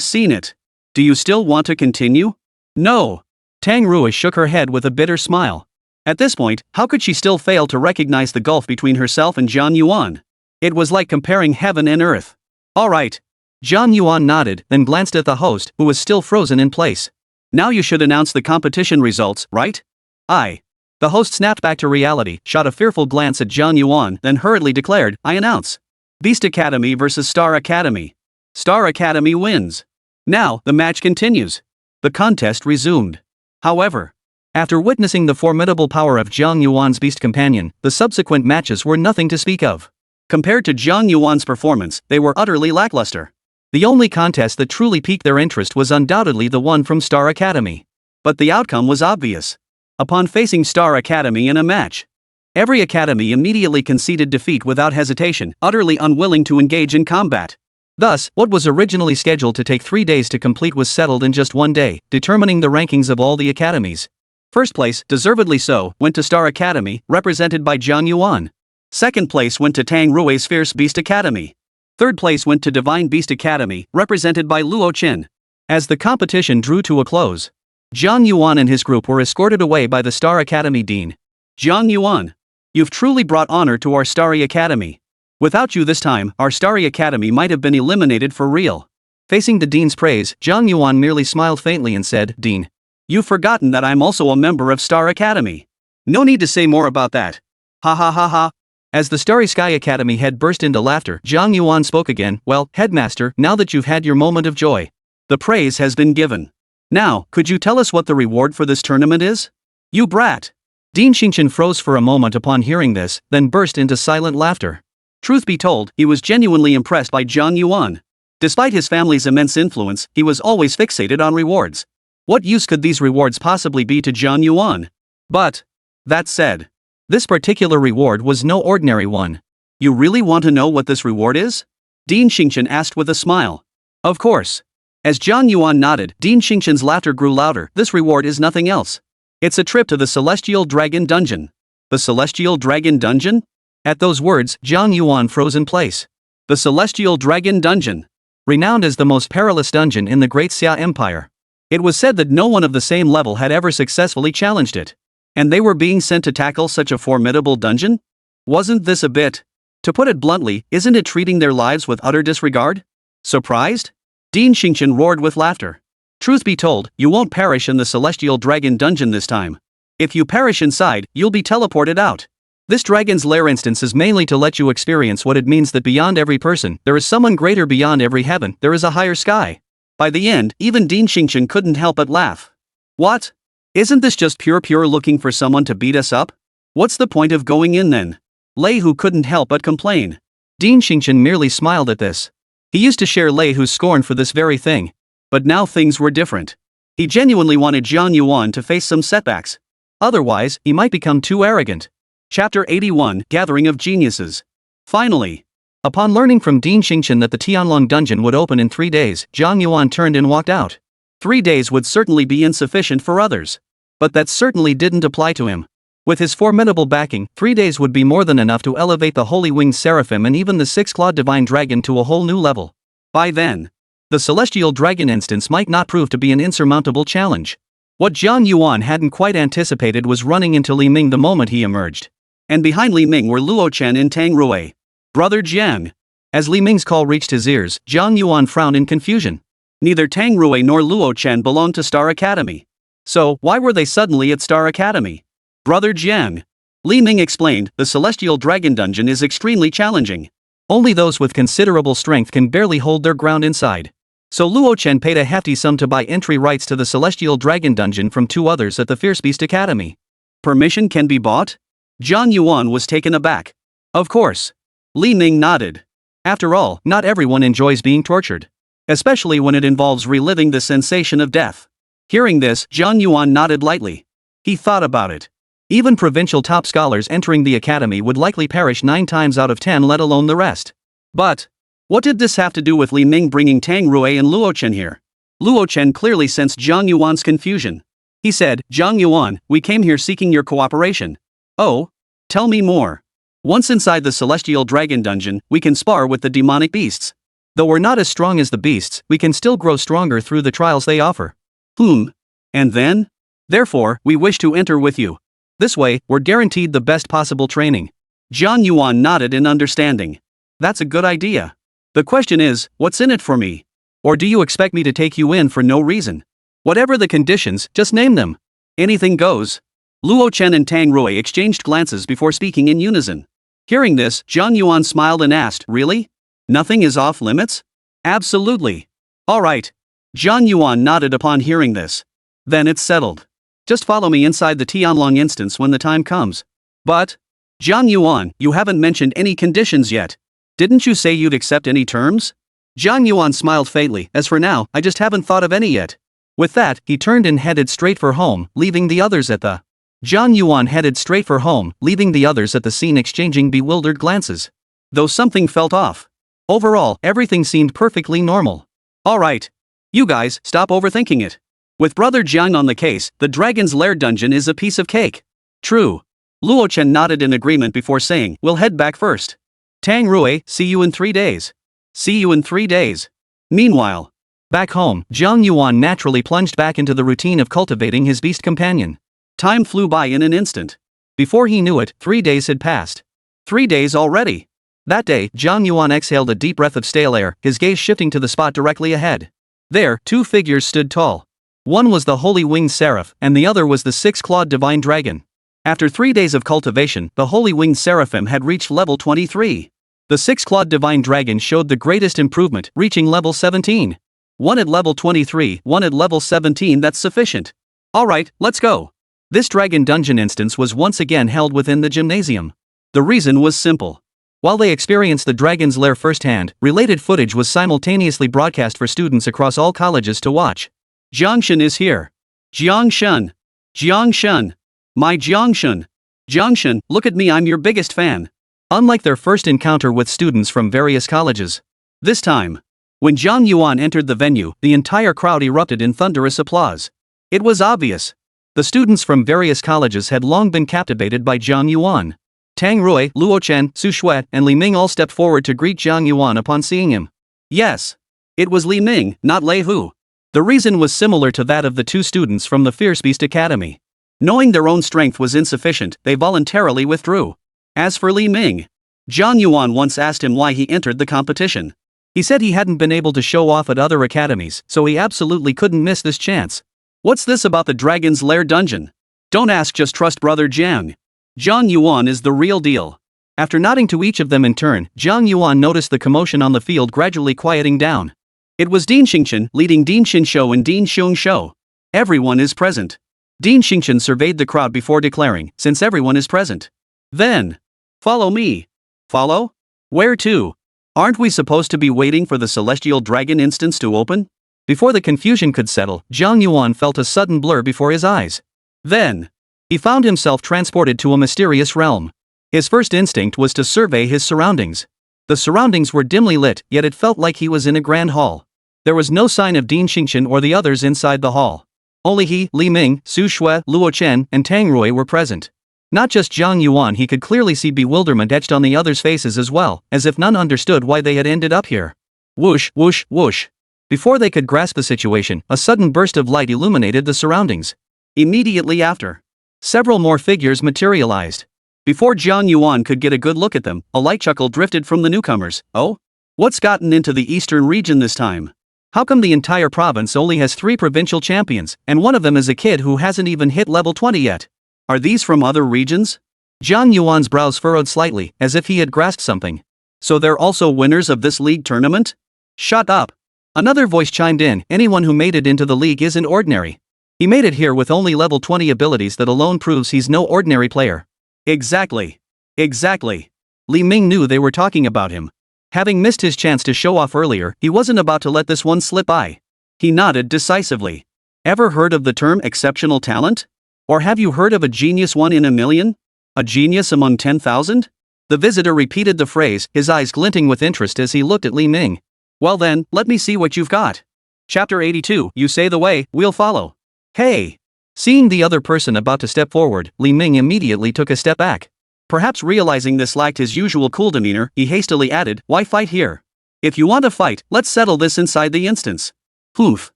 seen it. Do you still want to continue? No. Tang Rui shook her head with a bitter smile. At this point, how could she still fail to recognize the gulf between herself and Jiang Yuan? It was like comparing heaven and earth. Alright. Jiang Yuan nodded, then glanced at the host, who was still frozen in place. Now you should announce the competition results, right? The host snapped back to reality, shot a fearful glance at Jiang Yuan, then hurriedly declared, I announce. Beast Academy versus Star Academy. Star Academy wins. Now, the match continues. The contest resumed. However, after witnessing the formidable power of Jiang Yuan's beast companion, the subsequent matches were nothing to speak of. Compared to Jiang Yuan's performance, they were utterly lackluster. The only contest that truly piqued their interest was undoubtedly the one from Star Academy. But the outcome was obvious. Upon facing Star Academy in a match, every academy immediately conceded defeat without hesitation, utterly unwilling to engage in combat. Thus, what was originally scheduled to take 3 days to complete was settled in just 1 day, determining the rankings of all the academies. First place, deservedly so, went to Star Academy, represented by Jiang Yuan. Second place went to Tang Rui's Fierce Beast Academy. Third place went to Divine Beast Academy, represented by Luo Chen. As the competition drew to a close, Jiang Yuan and his group were escorted away by the Star Academy Dean. Jiang Yuan, you've truly brought honor to our Starry Academy. Without you this time, our Starry Academy might have been eliminated for real. Facing the Dean's praise, Jiang Yuan merely smiled faintly and said, Dean, you've forgotten that I'm also a member of Star Academy. No need to say more about that. Ha ha ha ha. As the Starry Sky Academy head burst into laughter, Jiang Yuan spoke again. Well, Headmaster, now that you've had your moment of joy, the praise has been given. Now, could you tell us what the reward for this tournament is? You brat! Dean Xingqian froze for a moment upon hearing this, then burst into silent laughter. Truth be told, he was genuinely impressed by Jiang Yuan. Despite his family's immense influence, he was always fixated on rewards. What use could these rewards possibly be to Jiang Yuan? But, that said, this particular reward was no ordinary one. You really want to know what this reward is? Dean Xingqian asked with a smile. Of course. As Jiang Yuan nodded, Dean Xingqian's laughter grew louder. This reward is nothing else. It's a trip to the Celestial Dragon Dungeon. The Celestial Dragon Dungeon? At those words, Jiang Yuan froze in place. The Celestial Dragon Dungeon. Renowned as the most perilous dungeon in the Great Xia Empire. It was said that no one of the same level had ever successfully challenged it. And they were being sent to tackle such a formidable dungeon? Wasn't this a bit? To put it bluntly, isn't it treating their lives with utter disregard? Surprised? Dean Xingqian roared with laughter. Truth be told, you won't perish in the Celestial Dragon Dungeon this time. If you perish inside, you'll be teleported out. This Dragon's Lair instance is mainly to let you experience what it means that beyond every person, there is someone greater. Beyond every heaven, there is a higher sky. By the end, even Dean Xingqian couldn't help but laugh. What? Isn't this just pure looking for someone to beat us up? What's the point of going in then? Lei Hu couldn't help but complain. Dean Xingqian merely smiled at this. He used to share Lei Hu's scorn for this very thing. But now things were different. He genuinely wanted Jiang Yuan to face some setbacks. Otherwise, he might become too arrogant. Chapter 81, Gathering of Geniuses. Finally, upon learning from Dean Xingqian that the Tianlong dungeon would open in 3 days, Jiang Yuan turned and walked out. 3 days would certainly be insufficient for others. But that certainly didn't apply to him. With his formidable backing, 3 days would be more than enough to elevate the Holy Winged Seraphim and even the 6-clawed Divine Dragon to a whole new level. By then, the Celestial Dragon instance might not prove to be an insurmountable challenge. What Jiang Yuan hadn't quite anticipated was running into Li Ming the moment he emerged. And behind Li Ming were Luo Chen and Tang Rui. Brother Jiang. As Li Ming's call reached his ears, Jiang Yuan frowned in confusion. Neither Tang Rui nor Luo Chen belonged to Star Academy. So, why were they suddenly at Star Academy? Brother Jiang. Li Ming explained, the Celestial Dragon Dungeon is extremely challenging. Only those with considerable strength can barely hold their ground inside. So Luo Chen paid a hefty sum to buy entry rights to the Celestial Dragon Dungeon from 2 others at the Fierce Beast Academy. Permission can be bought? Jiang Yuan was taken aback. Of course. Li Ming nodded. After all, not everyone enjoys being tortured. Especially when it involves reliving the sensation of death. Hearing this, Jiang Yuan nodded lightly. He thought about it. Even provincial top scholars entering the academy would likely perish 9 times out of 10, let alone the rest. But what did this have to do with Li Ming bringing Tang Rui and Luo Chen here? Luo Chen clearly sensed Jiang Yuan's confusion. He said, Jiang Yuan, we came here seeking your cooperation. Oh? Tell me more. Once inside the Celestial Dragon Dungeon, we can spar with the demonic beasts. Though we're not as strong as the beasts, we can still grow stronger through the trials they offer. And then? Therefore, we wish to enter with you. This way, we're guaranteed the best possible training. Jiang Yuan nodded in understanding. That's a good idea. The question is, what's in it for me? Or do you expect me to take you in for no reason? Whatever the conditions, just name them. Anything goes. Luo Chen and Tang Rui exchanged glances before speaking in unison. Hearing this, Jiang Yuan smiled and asked, really? Nothing is off limits? Absolutely. Alright. Jiang Yuan nodded upon hearing this. Then it's settled. Just follow me inside the Tianlong instance when the time comes. But, Jiang Yuan, you haven't mentioned any conditions yet. Didn't you say you'd accept any terms? Jiang Yuan smiled faintly. As for now, I just haven't thought of any yet. With that, he turned and headed straight for home, leaving the others at the. Jiang Yuan headed straight for home, leaving the others at the scene exchanging bewildered glances. Though something felt off. Overall, everything seemed perfectly normal. Alright. You guys, stop overthinking it. With Brother Jiang on the case, the Dragon's Lair dungeon is a piece of cake. True. Luo Chen nodded in agreement before saying, we'll head back first. Tang Rui, see you in 3 days. See you in 3 days. Meanwhile, back home, Jiang Yuan naturally plunged back into the routine of cultivating his beast companion. Time flew by in an instant. Before he knew it, 3 days had passed. 3 days already. That day, Jiang Yuan exhaled a deep breath of stale air, his gaze shifting to the spot directly ahead. There, 2 figures stood tall. One was the Holy Winged Seraph, and the other was the 6-clawed Divine Dragon. After 3 days of cultivation, the Holy Winged Seraphim had reached level 23. The 6-clawed Divine Dragon showed the greatest improvement, reaching level 17. One at level 23, one at level 17. That's sufficient. Alright, let's go. This dragon dungeon instance was once again held within the gymnasium. The reason was simple. While they experienced the Dragon's Lair firsthand, related footage was simultaneously broadcast for students across all colleges to watch. Jiangshan is here. Jiangshan. Jiangshan. My Jiangshan. Jiangshan, look at me, I'm your biggest fan. Unlike their first encounter with students from various colleges. This time, when Jiang Yuan entered the venue, the entire crowd erupted in thunderous applause. It was obvious. The students from various colleges had long been captivated by Jiang Yuan. Tang Rui, Luo Chen, Su Shui, and Li Ming all stepped forward to greet Jiang Yuan upon seeing him. Yes. It was Li Ming, not Lei Hu. The reason was similar to that of the 2 students from the Fierce Beast Academy. Knowing their own strength was insufficient, they voluntarily withdrew. As for Li Ming, Jiang Yuan once asked him why he entered the competition. He said he hadn't been able to show off at other academies, so he absolutely couldn't miss this chance. What's this about the Dragon's Lair dungeon? Don't ask, just trust Brother Jiang. Jiang Yuan is the real deal. After nodding to each of them in turn, Jiang Yuan noticed the commotion on the field gradually quieting down. It was Ding Xingchen leading Ding Xinshou and Ding Xiongshou. Everyone is present. Ding Xingchen surveyed the crowd before declaring, since everyone is present, then follow me. Follow? Where to? Aren't we supposed to be waiting for the celestial dragon instance to open? Before the confusion could settle, Jiang Yuan felt a sudden blur before his eyes. Then, he found himself transported to a mysterious realm. His first instinct was to survey his surroundings. The surroundings were dimly lit, yet it felt like he was in a grand hall. There was no sign of Ding Xingchen or the others inside the hall. Only he, Li Ming, Su Shui, Luo Chen, and Tang Rui were present. Not just Jiang Yuan, he could clearly see bewilderment etched on the others' faces as well, as if none understood why they had ended up here. Whoosh, whoosh, whoosh. Before they could grasp the situation, a sudden burst of light illuminated the surroundings. Immediately after, several more figures materialized. Before Jiang Yuan could get a good look at them, a light chuckle drifted from the newcomers. Oh? What's gotten into the eastern region this time? How come the entire province only has 3 provincial champions, and one of them is a kid who hasn't even hit level 20 yet? Are these from other regions? Jiang Yuan's brows furrowed slightly, as if he had grasped something. So they're also winners of this league tournament? Shut up. Another voice chimed in, anyone who made it into the league isn't ordinary. He made it here with only level 20 abilities, that alone proves he's no ordinary player. Exactly. Exactly. Li Ming knew they were talking about him. Having missed his chance to show off earlier, he wasn't about to let this one slip by. He nodded decisively. Ever heard of the term exceptional talent? Or have you heard of a genius 1 in a million? A genius among 10,000? The visitor repeated the phrase, his eyes glinting with interest as he looked at Li Ming. Well then, let me see what you've got. Chapter 82, you say the way, we'll follow. Hey! Seeing the other person about to step forward, Li Ming immediately took a step back. Perhaps realizing this lacked his usual cool demeanor, he hastily added, why fight here? If you want to fight, let's settle this inside the instance. Poof.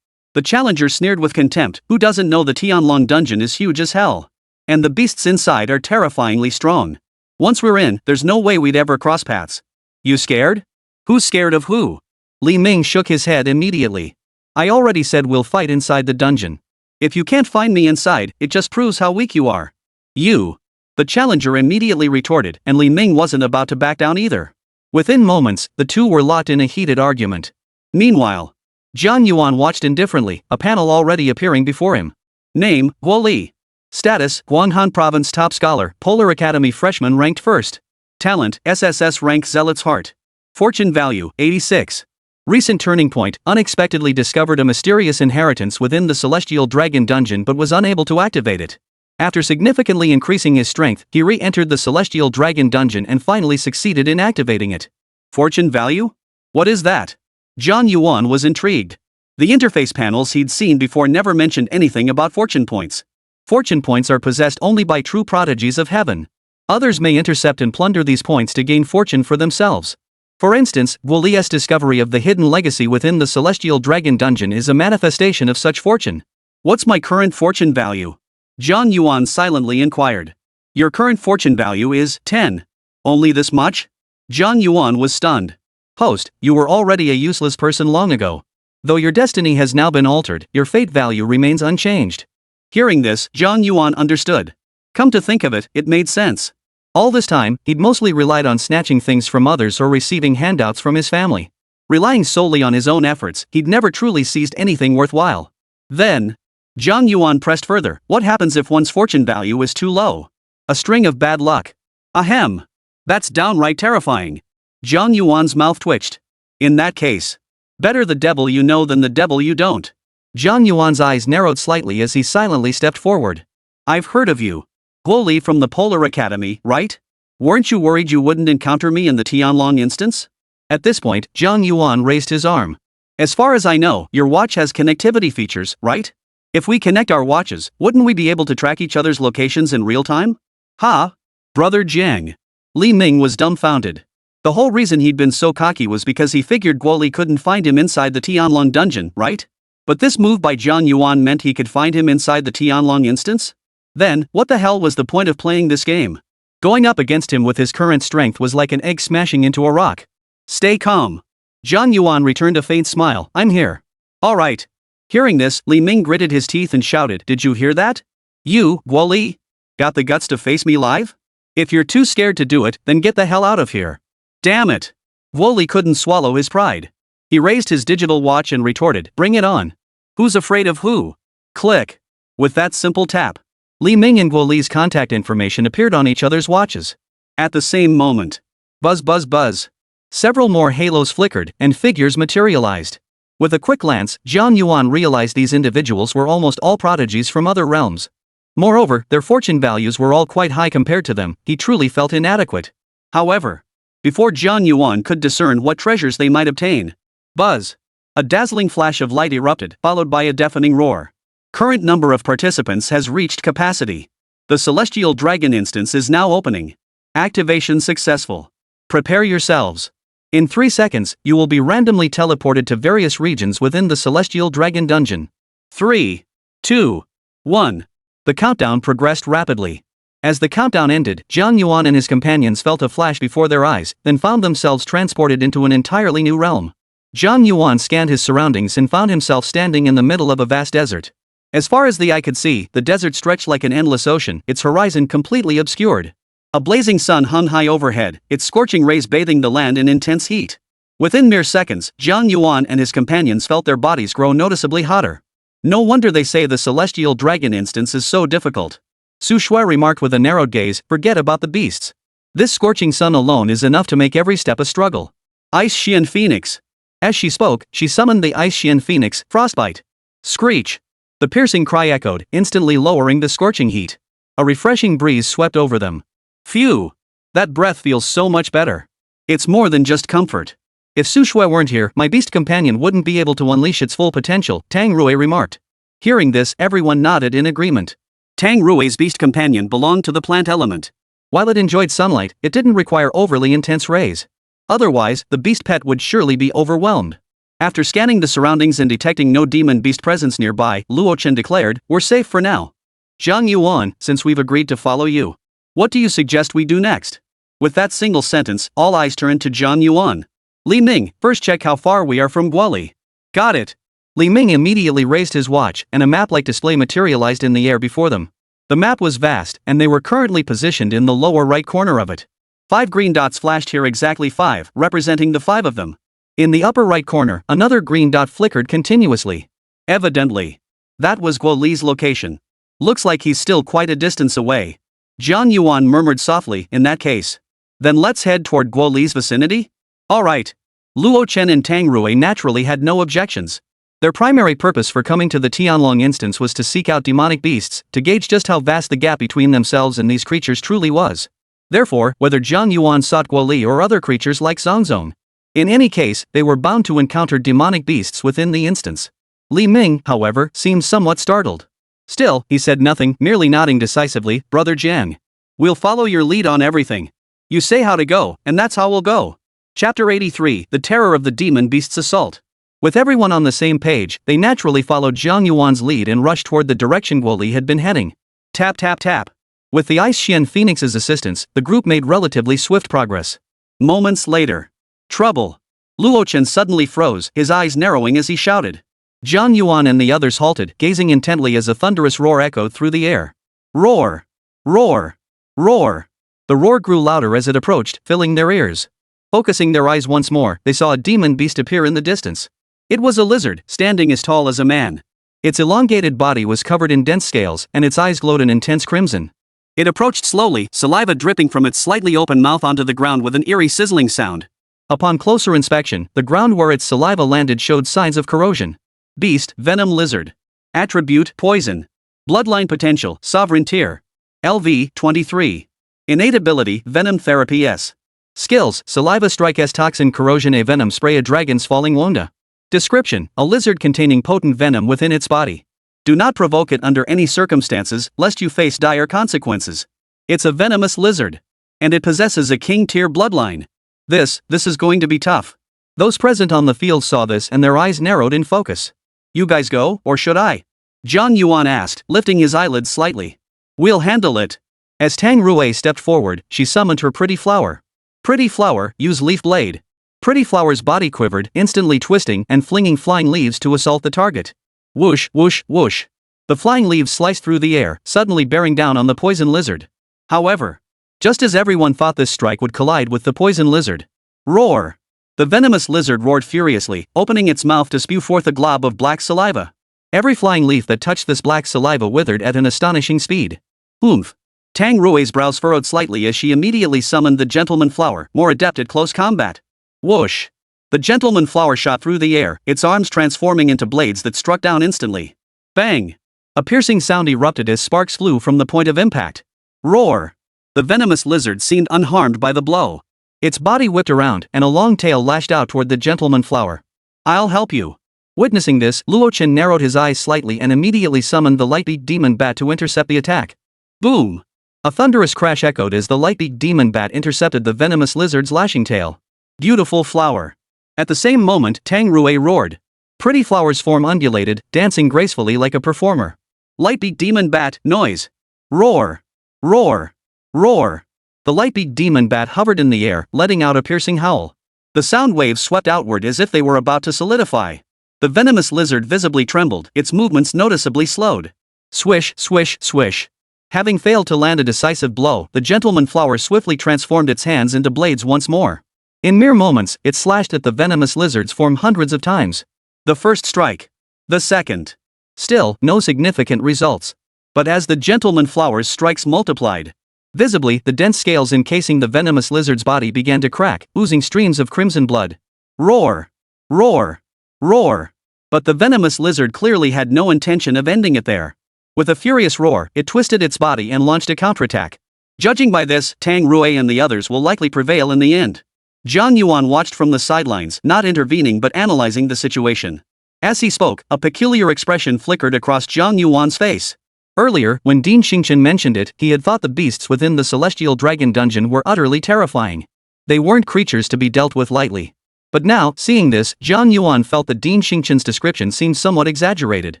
The challenger sneered with contempt, who doesn't know the Tianlong dungeon is huge as hell? And the beasts inside are terrifyingly strong. Once we're in, there's no way we'd ever cross paths. You scared? Who's scared of who? Li Ming shook his head immediately. I already said we'll fight inside the dungeon. If you can't find me inside, it just proves how weak you are. You. The challenger immediately retorted, and Li Ming wasn't about to back down either. Within moments, the two were locked in a heated argument. Meanwhile, Jiang Yuan watched indifferently, a panel already appearing before him. Name, Guo Li. Status, Guanghan Province Top Scholar, Polar Academy Freshman ranked first. Talent, SSS rank Zealot's Heart. Fortune value, 86. Recent turning point, unexpectedly discovered a mysterious inheritance within the Celestial Dragon dungeon but was unable to activate it. After significantly increasing his strength, he re-entered the Celestial Dragon dungeon and finally succeeded in activating it. Fortune value? What is that? Jiang Yuan was intrigued. The interface panels he'd seen before never mentioned anything about fortune points. Fortune points are possessed only by true prodigies of heaven. Others may intercept and plunder these points to gain fortune for themselves. For instance, wealthiest discovery of the hidden legacy within the Celestial Dragon dungeon is a manifestation of such fortune. What's my current fortune value? Jiang Yuan silently inquired. Your current fortune value is 10. Only this much? Jiang Yuan was stunned. Host, you were already a useless person long ago. Though your destiny has now been altered, your fate value remains unchanged. Hearing this, Jiang Yuan understood. Come to think of it, it made sense. All this time, he'd mostly relied on snatching things from others or receiving handouts from his family. Relying solely on his own efforts, he'd never truly seized anything worthwhile. Then, Jiang Yuan pressed further. What happens if one's fortune value is too low? A string of bad luck. Ahem. That's downright terrifying. Jiang Yuan's mouth twitched. In that case, better the devil you know than the devil you don't. Jiang Yuan's eyes narrowed slightly as he silently stepped forward. I've heard of you. Guoli from the Polar Academy, right? Weren't you worried you wouldn't encounter me in the Tianlong instance? At this point, Jiang Yuan raised his arm. As far as I know, your watch has connectivity features, right? If we connect our watches, wouldn't we be able to track each other's locations in real time? Ha! Brother Jiang. Li Ming was dumbfounded. The whole reason he'd been so cocky was because he figured Guoli couldn't find him inside the Tianlong dungeon, right? But this move by Jiang Yuan meant he could find him inside the Tianlong instance? Then, what the hell was the point of playing this game? Going up against him with his current strength was like an egg smashing into a rock. Stay calm. Jiang Yuan returned a faint smile. I'm here. All right. Hearing this, Li Ming gritted his teeth and shouted, Did you hear that? You, Guoli? Got the guts to face me live? If you're too scared to do it, then get the hell out of here. Damn it. Guoli couldn't swallow his pride. He raised his digital watch and retorted, Bring it on. Who's afraid of who? Click. With that simple tap, Li Ming and Guoli's contact information appeared on each other's watches. At the same moment, buzz buzz buzz. Several more halos flickered, and figures materialized. With a quick glance, Jiang Yuan realized these individuals were almost all prodigies from other realms. Moreover, their fortune values were all quite high compared to them. He truly felt inadequate. However, before Jiang Yuan could discern what treasures they might obtain, buzz! A dazzling flash of light erupted, followed by a deafening roar. Current number of participants has reached capacity. The Celestial Dragon instance is now opening. Activation successful. Prepare yourselves. In 3 seconds, you will be randomly teleported to various regions within the Celestial Dragon dungeon. 3, 2, 1. The countdown progressed rapidly. As the countdown ended, Jiang Yuan and his companions felt a flash before their eyes, then found themselves transported into an entirely new realm. Jiang Yuan scanned his surroundings and found himself standing in the middle of a vast desert. As far as the eye could see, the desert stretched like an endless ocean, its horizon completely obscured. A blazing sun hung high overhead, its scorching rays bathing the land in intense heat. Within mere seconds, Jiang Yuan and his companions felt their bodies grow noticeably hotter. No wonder they say the Celestial Dragon instance is so difficult. Su Shui remarked with a narrowed gaze, Forget about the beasts. This scorching sun alone is enough to make every step a struggle. Ice Xian Phoenix. As she spoke, she summoned the Ice Xian Phoenix, Frostbite. Screech. The piercing cry echoed, instantly lowering the scorching heat. A refreshing breeze swept over them. Phew! That breath feels so much better. It's more than just comfort. If Su Shui weren't here, my beast companion wouldn't be able to unleash its full potential, Tang Rui remarked. Hearing this, everyone nodded in agreement. Tang Rui's beast companion belonged to the plant element. While it enjoyed sunlight, it didn't require overly intense rays. Otherwise, the beast pet would surely be overwhelmed. After scanning the surroundings and detecting no demon beast presence nearby, Luo Chen declared, We're safe for now. Jiang Yuan, since we've agreed to follow you, what do you suggest we do next? With that single sentence, all eyes turned to Jiang Yuan. Li Ming, first check how far we are from Guoli. Got it. Li Ming immediately raised his watch, and a map-like display materialized in the air before them. The map was vast, and they were currently positioned in the lower right corner of it. 5 green dots flashed here, exactly 5, representing the 5 of them. In the upper right corner, another green dot flickered continuously. Evidently, that was Guoli's location. Looks like he's still quite a distance away. Jiang Yuan murmured softly, In that case, then let's head toward Guoli's vicinity? Alright. Luo Chen and Tang Rui naturally had no objections. Their primary purpose for coming to the Tianlong instance was to seek out demonic beasts, to gauge just how vast the gap between themselves and these creatures truly was. Therefore, whether Jiang Yuan sought Guoli or other creatures like Zongzong, in any case, they were bound to encounter demonic beasts within the instance. Li Ming, however, seemed somewhat startled. Still, he said nothing, merely nodding decisively. Brother Jiang, we'll follow your lead on everything. You say how to go, and that's how we'll go. Chapter 83, The Terror of the Demon Beast's Assault. With everyone on the same page, they naturally followed Jiang Yuan's lead and rushed toward the direction Guoli had been heading. Tap tap tap. With the Ice Xian Phoenix's assistance, the group made relatively swift progress. Moments later. Trouble. Luo Chen suddenly froze, his eyes narrowing as he shouted. Jiang Yuan and the others halted, gazing intently as a thunderous roar echoed through the air. Roar! Roar! Roar! The roar grew louder as it approached, filling their ears. Focusing their eyes once more, they saw a demon beast appear in the distance. It was a lizard, standing as tall as a man. Its elongated body was covered in dense scales, and its eyes glowed an intense crimson. It approached slowly, saliva dripping from its slightly open mouth onto the ground with an eerie sizzling sound. Upon closer inspection, the ground where its saliva landed showed signs of corrosion. Beast, venom lizard. Attribute, poison. Bloodline potential, sovereign tier. LV, 23. Innate ability, venom therapy S. Skills, saliva strike S toxin corrosion A venom spray a dragon's falling wonda. Description, a lizard containing potent venom within its body. Do not provoke it under any circumstances, lest you face dire consequences. It's a venomous lizard. And it possesses a king tier bloodline. This is going to be tough. Those present on the field saw this and their eyes narrowed in focus. You guys go, or should I? Jiang Yuan asked, lifting his eyelids slightly. We'll handle it. As Tang Rui stepped forward, she summoned her Pretty Flower. Pretty Flower, use Leaf Blade. Pretty Flower's body quivered, instantly twisting and flinging flying leaves to assault the target. Whoosh, whoosh, whoosh. The flying leaves sliced through the air, suddenly bearing down on the poison lizard. However, just as everyone thought this strike would collide with the poison lizard. Roar! The venomous lizard roared furiously, opening its mouth to spew forth a glob of black saliva. Every flying leaf that touched this black saliva withered at an astonishing speed. Oomph! Tang Rui's brows furrowed slightly as she immediately summoned the Gentleman Flower, more adept at close combat. Whoosh! The Gentleman Flower shot through the air, its arms transforming into blades that struck down instantly. Bang! A piercing sound erupted as sparks flew from the point of impact. Roar! The venomous lizard seemed unharmed by the blow. Its body whipped around, and a long tail lashed out toward the Gentleman Flower. I'll help you. Witnessing this, Luo Chen narrowed his eyes slightly and immediately summoned the Lightbeak Demon Bat to intercept the attack. Boom! A thunderous crash echoed as the Lightbeak Demon Bat intercepted the venomous lizard's lashing tail. Beautiful flower. At the same moment, Tang Rui roared. Pretty Flower's form undulated, dancing gracefully like a performer. Lightbeak Demon Bat, noise. Roar! Roar! Roar! The Lightbeak Demon Bat hovered in the air, letting out a piercing howl. The sound waves swept outward as if they were about to solidify. The venomous lizard visibly trembled, its movements noticeably slowed. Swish, swish, swish. Having failed to land a decisive blow, the Gentleman Flower swiftly transformed its hands into blades once more. In mere moments, it slashed at the venomous lizard's form hundreds of times. The first strike. The second. Still, no significant results. But as the Gentleman Flower's strikes multiplied, visibly, the dense scales encasing the venomous lizard's body began to crack, oozing streams of crimson blood. Roar! Roar! Roar! But the venomous lizard clearly had no intention of ending it there. With a furious roar, it twisted its body and launched a counterattack. Judging by this, Tang Rui and the others will likely prevail in the end. Jiang Yuan watched from the sidelines, not intervening but analyzing the situation. As he spoke, a peculiar expression flickered across Jiang Yuan's face. Earlier, when Dean Xingchen mentioned it, he had thought the beasts within the Celestial Dragon Dungeon were utterly terrifying. They weren't creatures to be dealt with lightly. But now, seeing this, Jiang Yuan felt that Dean Xingchen's description seemed somewhat exaggerated.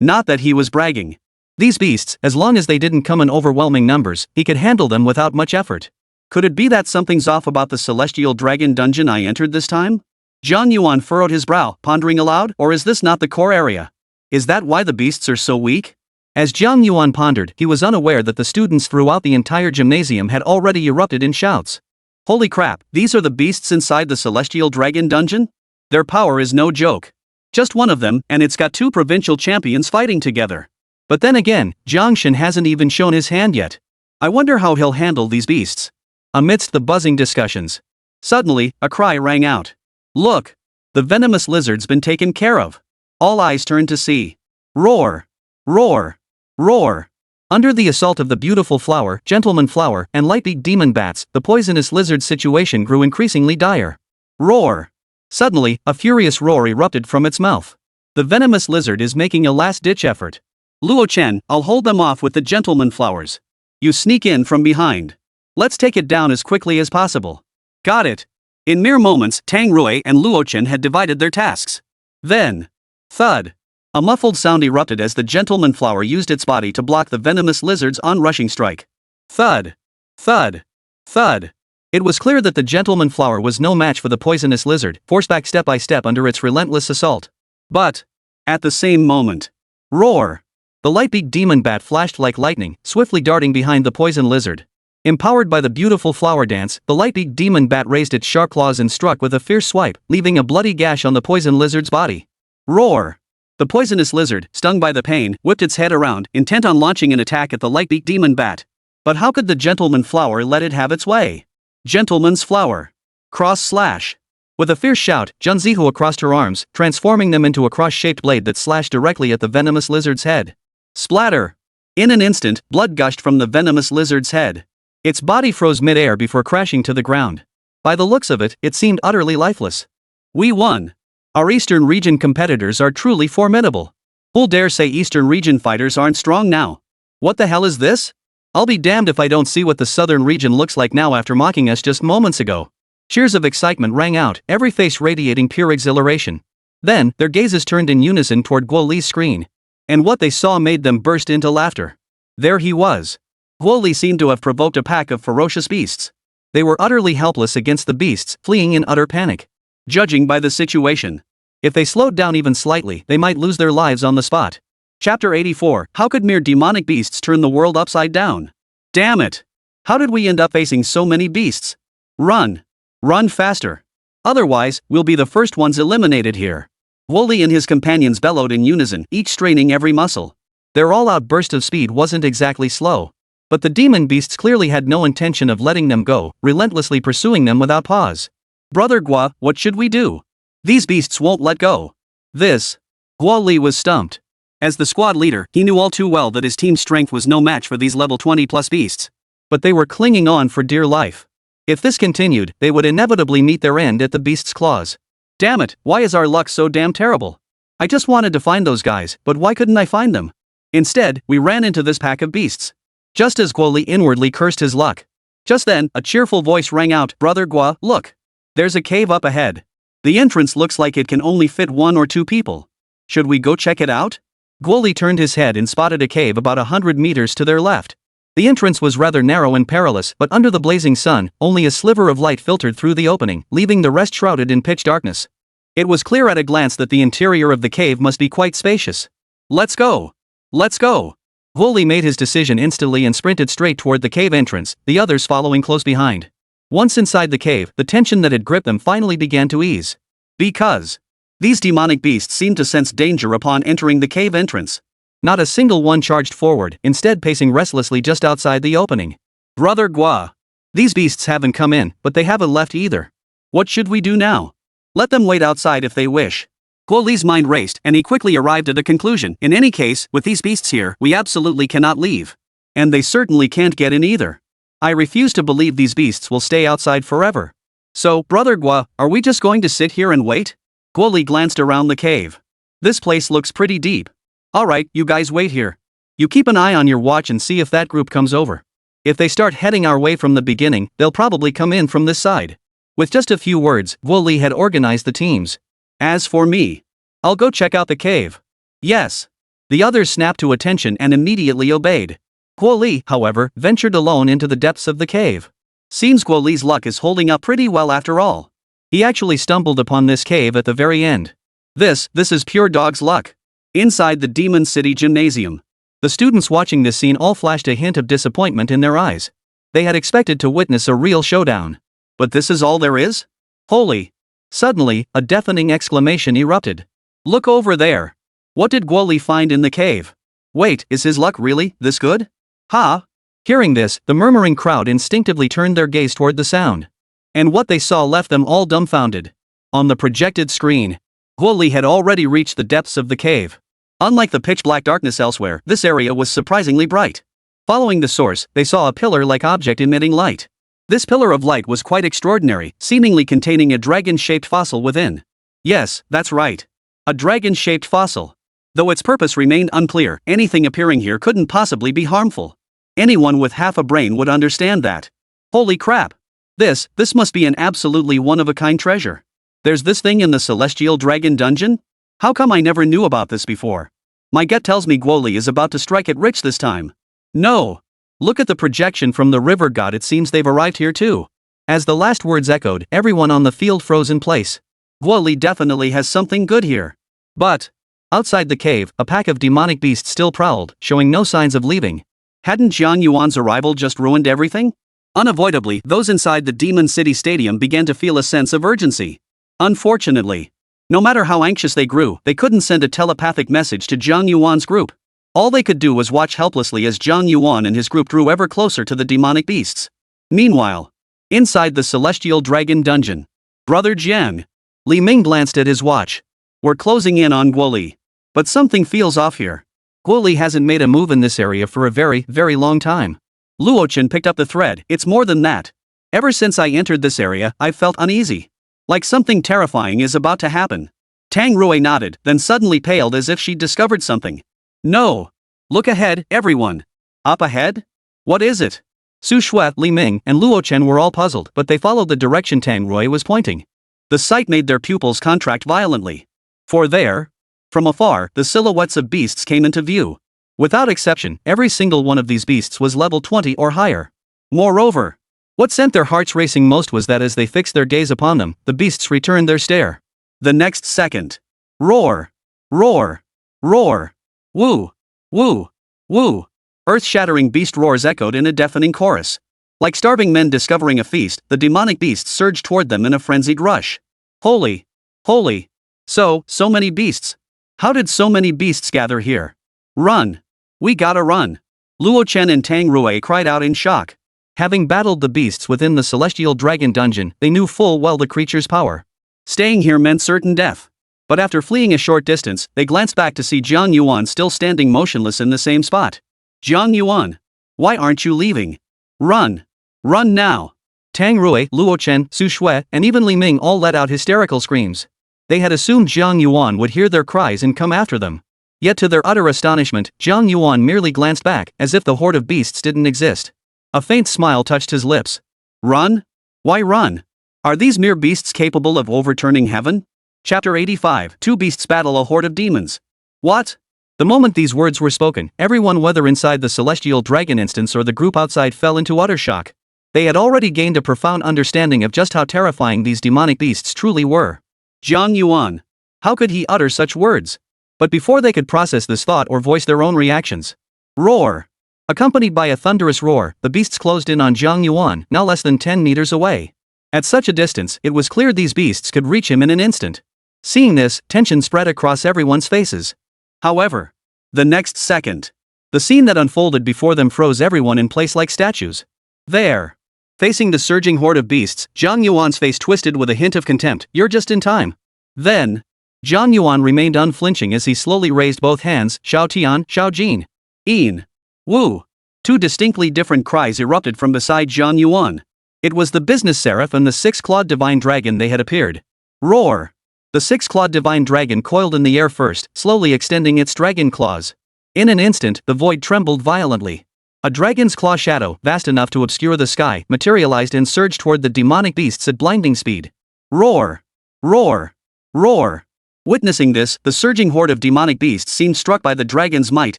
Not that he was bragging. These beasts, as long as they didn't come in overwhelming numbers, he could handle them without much effort. Could it be that something's off about the Celestial Dragon Dungeon I entered this time? Jiang Yuan furrowed his brow, pondering aloud, or is this not the core area? Is that why the beasts are so weak? As Jiang Yuan pondered, he was unaware that the students throughout the entire gymnasium had already erupted in shouts. Holy crap, these are the beasts inside the Celestial Dragon Dungeon? Their power is no joke. Just one of them, and it's got two provincial champions fighting together. But then again, Jiang Shen hasn't even shown his hand yet. I wonder how he'll handle these beasts. Amidst the buzzing discussions, suddenly, a cry rang out. Look! The venomous lizard's been taken care of. All eyes turned to see. Roar! Roar! Roar! Under the assault of the beautiful flower, gentleman flower, and light-beaked demon bats, the poisonous lizard's situation grew increasingly dire. Roar! Suddenly, a furious roar erupted from its mouth. The venomous lizard is making a last-ditch effort. Luo Chen, I'll hold them off with the gentleman flowers. You sneak in from behind. Let's take it down as quickly as possible. Got it. In mere moments, Tang Rui and Luo Chen had divided their tasks. Then, thud! A muffled sound erupted as the gentleman flower used its body to block the venomous lizard's onrushing strike. Thud! Thud! Thud! It was clear that the gentleman flower was no match for the poisonous lizard, forced back step by step under its relentless assault. But, at the same moment, roar! The light-beaked demon bat flashed like lightning, swiftly darting behind the poison lizard. Empowered by the beautiful flower dance, the light-beaked demon bat raised its sharp claws and struck with a fierce swipe, leaving a bloody gash on the poison lizard's body. Roar! The poisonous lizard, stung by the pain, whipped its head around, intent on launching an attack at the light-beaked demon bat. But how could the gentleman flower let it have its way? Gentleman's flower. Cross slash. With a fierce shout, Jun Zihu crossed her arms, transforming them into a cross-shaped blade that slashed directly at the venomous lizard's head. Splatter! In an instant, blood gushed from the venomous lizard's head. Its body froze mid-air before crashing to the ground. By the looks of it, it seemed utterly lifeless. We won. Our Eastern region competitors are truly formidable. Who'll dare say Eastern region fighters aren't strong now? What the hell is this? I'll be damned if I don't see what the Southern region looks like now after mocking us just moments ago. Cheers of excitement rang out, every face radiating pure exhilaration. Then, their gazes turned in unison toward Guo Li's screen. And what they saw made them burst into laughter. There he was. Guo Li seemed to have provoked a pack of ferocious beasts. They were utterly helpless against the beasts, fleeing in utter panic. Judging by the situation, if they slowed down even slightly, they might lose their lives on the spot. Chapter 84, How could mere demonic beasts turn the world upside down? Damn it! How did we end up facing so many beasts? Run! Run faster! Otherwise, we'll be the first ones eliminated here. Guo Li and his companions bellowed in unison, each straining every muscle. Their all-out burst of speed wasn't exactly slow. But the demon beasts clearly had no intention of letting them go, relentlessly pursuing them without pause. Brother Guo, what should we do? These beasts won't let go. Guo Li was stumped. As the squad leader, he knew all too well that his team's strength was no match for these level 20+ beasts. But they were clinging on for dear life. If this continued, they would inevitably meet their end at the beast's claws. Damn it, why is our luck so damn terrible? I just wanted to find those guys, but why couldn't I find them? Instead, we ran into this pack of beasts. Just as Guo Li inwardly cursed his luck. Just then, a cheerful voice rang out, Brother Guo, look. There's a cave up ahead. The entrance looks like it can only fit 1 or 2 people. Should we go check it out? Guo Li turned his head and spotted a cave about 100 meters to their left. The entrance was rather narrow and perilous, but under the blazing sun, only a sliver of light filtered through the opening, leaving the rest shrouded in pitch darkness. It was clear at a glance that the interior of the cave must be quite spacious. Let's go! Let's go! Guo Li made his decision instantly and sprinted straight toward the cave entrance, the others following close behind. Once inside the cave, the tension that had gripped them finally began to ease. Because these demonic beasts seemed to sense danger upon entering the cave entrance. Not a single one charged forward, instead pacing restlessly just outside the opening. Brother Guo. These beasts haven't come in, but they haven't left either. What should we do now? Let them wait outside if they wish. Guo Li's mind raced, and he quickly arrived at a conclusion. In any case, with these beasts here, we absolutely cannot leave. And they certainly can't get in either. I refuse to believe these beasts will stay outside forever. So, Brother Guo, are we just going to sit here and wait? Guo Li glanced around the cave. This place looks pretty deep. Alright, you guys wait here. You keep an eye on your watch and see if that group comes over. If they start heading our way from the beginning, they'll probably come in from this side. With just a few words, Guo Li had organized the teams. As for me, I'll go check out the cave. Yes. The others snapped to attention and immediately obeyed. Guo Li, however, ventured alone into the depths of the cave. Seems Guo Li's luck is holding up pretty well after all. He actually stumbled upon this cave at the very end. This is pure dog's luck. Inside the Demon City Gymnasium. The students watching this scene all flashed a hint of disappointment in their eyes. They had expected to witness a real showdown. But this is all there is? Holy! Suddenly, a deafening exclamation erupted. Look over there! What did Guo Li find in the cave? Wait, is his luck really this good? Ha! Hearing this, the murmuring crowd instinctively turned their gaze toward the sound. And what they saw left them all dumbfounded. On the projected screen, Guoli had already reached the depths of the cave. Unlike the pitch-black darkness elsewhere, this area was surprisingly bright. Following the source, they saw a pillar-like object emitting light. This pillar of light was quite extraordinary, seemingly containing a dragon-shaped fossil within. Yes, that's right. A dragon-shaped fossil. Though its purpose remained unclear, anything appearing here couldn't possibly be harmful. Anyone with half a brain would understand that. Holy crap! This must be an absolutely one-of-a-kind treasure. There's this thing in the Celestial Dragon Dungeon? How come I never knew about this before? My gut tells me Guoli is about to strike it rich this time. No! Look at the projection from the river god, it seems they've arrived here too. As the last words echoed, everyone on the field froze in place. Guoli definitely has something good here. But outside the cave, a pack of demonic beasts still prowled, showing no signs of leaving. Hadn't Jiang Yuan's arrival just ruined everything? Unavoidably, those inside the Demon City Stadium began to feel a sense of urgency. Unfortunately, no matter how anxious they grew, they couldn't send a telepathic message to Jiang Yuan's group. All they could do was watch helplessly as Jiang Yuan and his group drew ever closer to the demonic beasts. Meanwhile, inside the Celestial Dragon Dungeon, Brother Jiang, Li Ming glanced at his watch. We're closing in on Guoli. But something feels off here. Guoli hasn't made a move in this area for a very, very long time. Luochen picked up the thread. It's more than that. Ever since I entered this area, I've felt uneasy. Like something terrifying is about to happen. Tang Rui nodded, then suddenly paled as if she'd discovered something. No! Look ahead, everyone! Up ahead? What is it? Su Shui, Li Ming, and Luochen were all puzzled, but they followed the direction Tang Rui was pointing. The sight made their pupils contract violently. For there, from afar, the silhouettes of beasts came into view. Without exception, every single one of these beasts was level 20 or higher. Moreover, what sent their hearts racing most was that as they fixed their gaze upon them, the beasts returned their stare. The next second. Roar! Roar! Roar! Woo! Woo! Woo! Earth-shattering beast roars echoed in a deafening chorus. Like starving men discovering a feast, the demonic beasts surged toward them in a frenzied rush. Holy! Holy! So many beasts. How did so many beasts gather here? Run! We gotta run! Luochen and Tang Rui cried out in shock. Having battled the beasts within the Celestial Dragon Dungeon, they knew full well the creature's power. Staying here meant certain death. But after fleeing a short distance, they glanced back to see Jiang Yuan still standing motionless in the same spot. Jiang Yuan! Why aren't you leaving? Run! Run now! Tang Rui, Luochen, Su Shui, and even Li Ming all let out hysterical screams. They had assumed Jiang Yuan would hear their cries and come after them. Yet to their utter astonishment, Jiang Yuan merely glanced back, as if the horde of beasts didn't exist. A faint smile touched his lips. Run? Why run? Are these mere beasts capable of overturning heaven? Chapter 85. Two beasts battle a horde of demons. What? The moment these words were spoken, everyone whether inside the Celestial Dragon instance or the group outside fell into utter shock. They had already gained a profound understanding of just how terrifying these demonic beasts truly were. Jiang Yuan. How could he utter such words? But before they could process this thought or voice their own reactions. Roar! Accompanied by a thunderous roar, the beasts closed in on Jiang Yuan, now less than 10 meters away. At such a distance, it was clear these beasts could reach him in an instant. Seeing this, tension spread across everyone's faces. However, the next second, the scene that unfolded before them froze everyone in place like statues. There! Facing the surging horde of beasts, Jiang Yuan's face twisted with a hint of contempt. You're just in time. Then, Jiang Yuan remained unflinching as he slowly raised both hands. Xiao Tian, Xiao Jin. Yin. Wu. Two distinctly different cries erupted from beside Jiang Yuan. It was the business seraph and the six-clawed divine dragon. They had appeared. Roar! The six-clawed divine dragon coiled in the air first, slowly extending its dragon claws. In an instant, the void trembled violently. A dragon's claw shadow, vast enough to obscure the sky, materialized and surged toward the demonic beasts at blinding speed. Roar! Roar! Roar! Witnessing this, the surging horde of demonic beasts seemed struck by the dragon's might,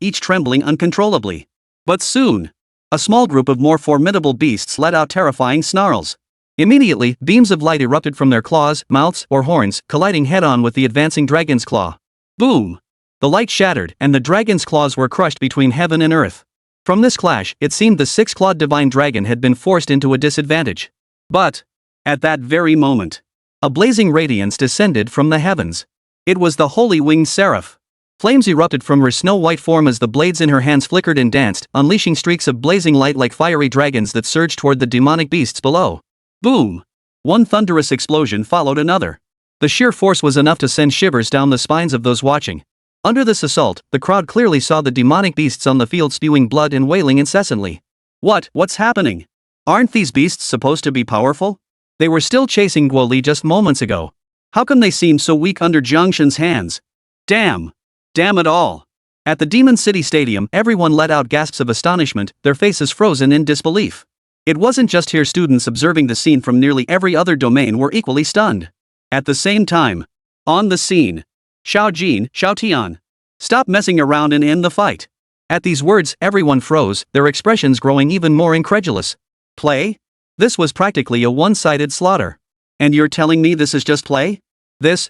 each trembling uncontrollably. But soon, a small group of more formidable beasts let out terrifying snarls. Immediately, beams of light erupted from their claws, mouths, or horns, colliding head-on with the advancing dragon's claw. Boom! The light shattered, and the dragon's claws were crushed between heaven and earth. From this clash, it seemed the six-clawed divine dragon had been forced into a disadvantage. But, at that very moment, a blazing radiance descended from the heavens. It was the holy winged seraph. Flames erupted from her snow-white form as the blades in her hands flickered and danced, unleashing streaks of blazing light like fiery dragons that surged toward the demonic beasts below. Boom! One thunderous explosion followed another. The sheer force was enough to send shivers down the spines of those watching. Under this assault, the crowd clearly saw the demonic beasts on the field spewing blood and wailing incessantly. What's happening? Aren't these beasts supposed to be powerful? They were still chasing Guo Li just moments ago. How come they seem so weak under Jiang Yuan's hands? Damn it all. At the Demon City Stadium, everyone let out gasps of astonishment, their faces frozen in disbelief. It wasn't just here, students observing the scene from nearly every other domain were equally stunned. At the same time, on the scene, Xiao Jin, Xiao Tian. Stop messing around and end the fight. At these words, everyone froze, their expressions growing even more incredulous. Play? This was practically a one-sided slaughter. And you're telling me this is just play?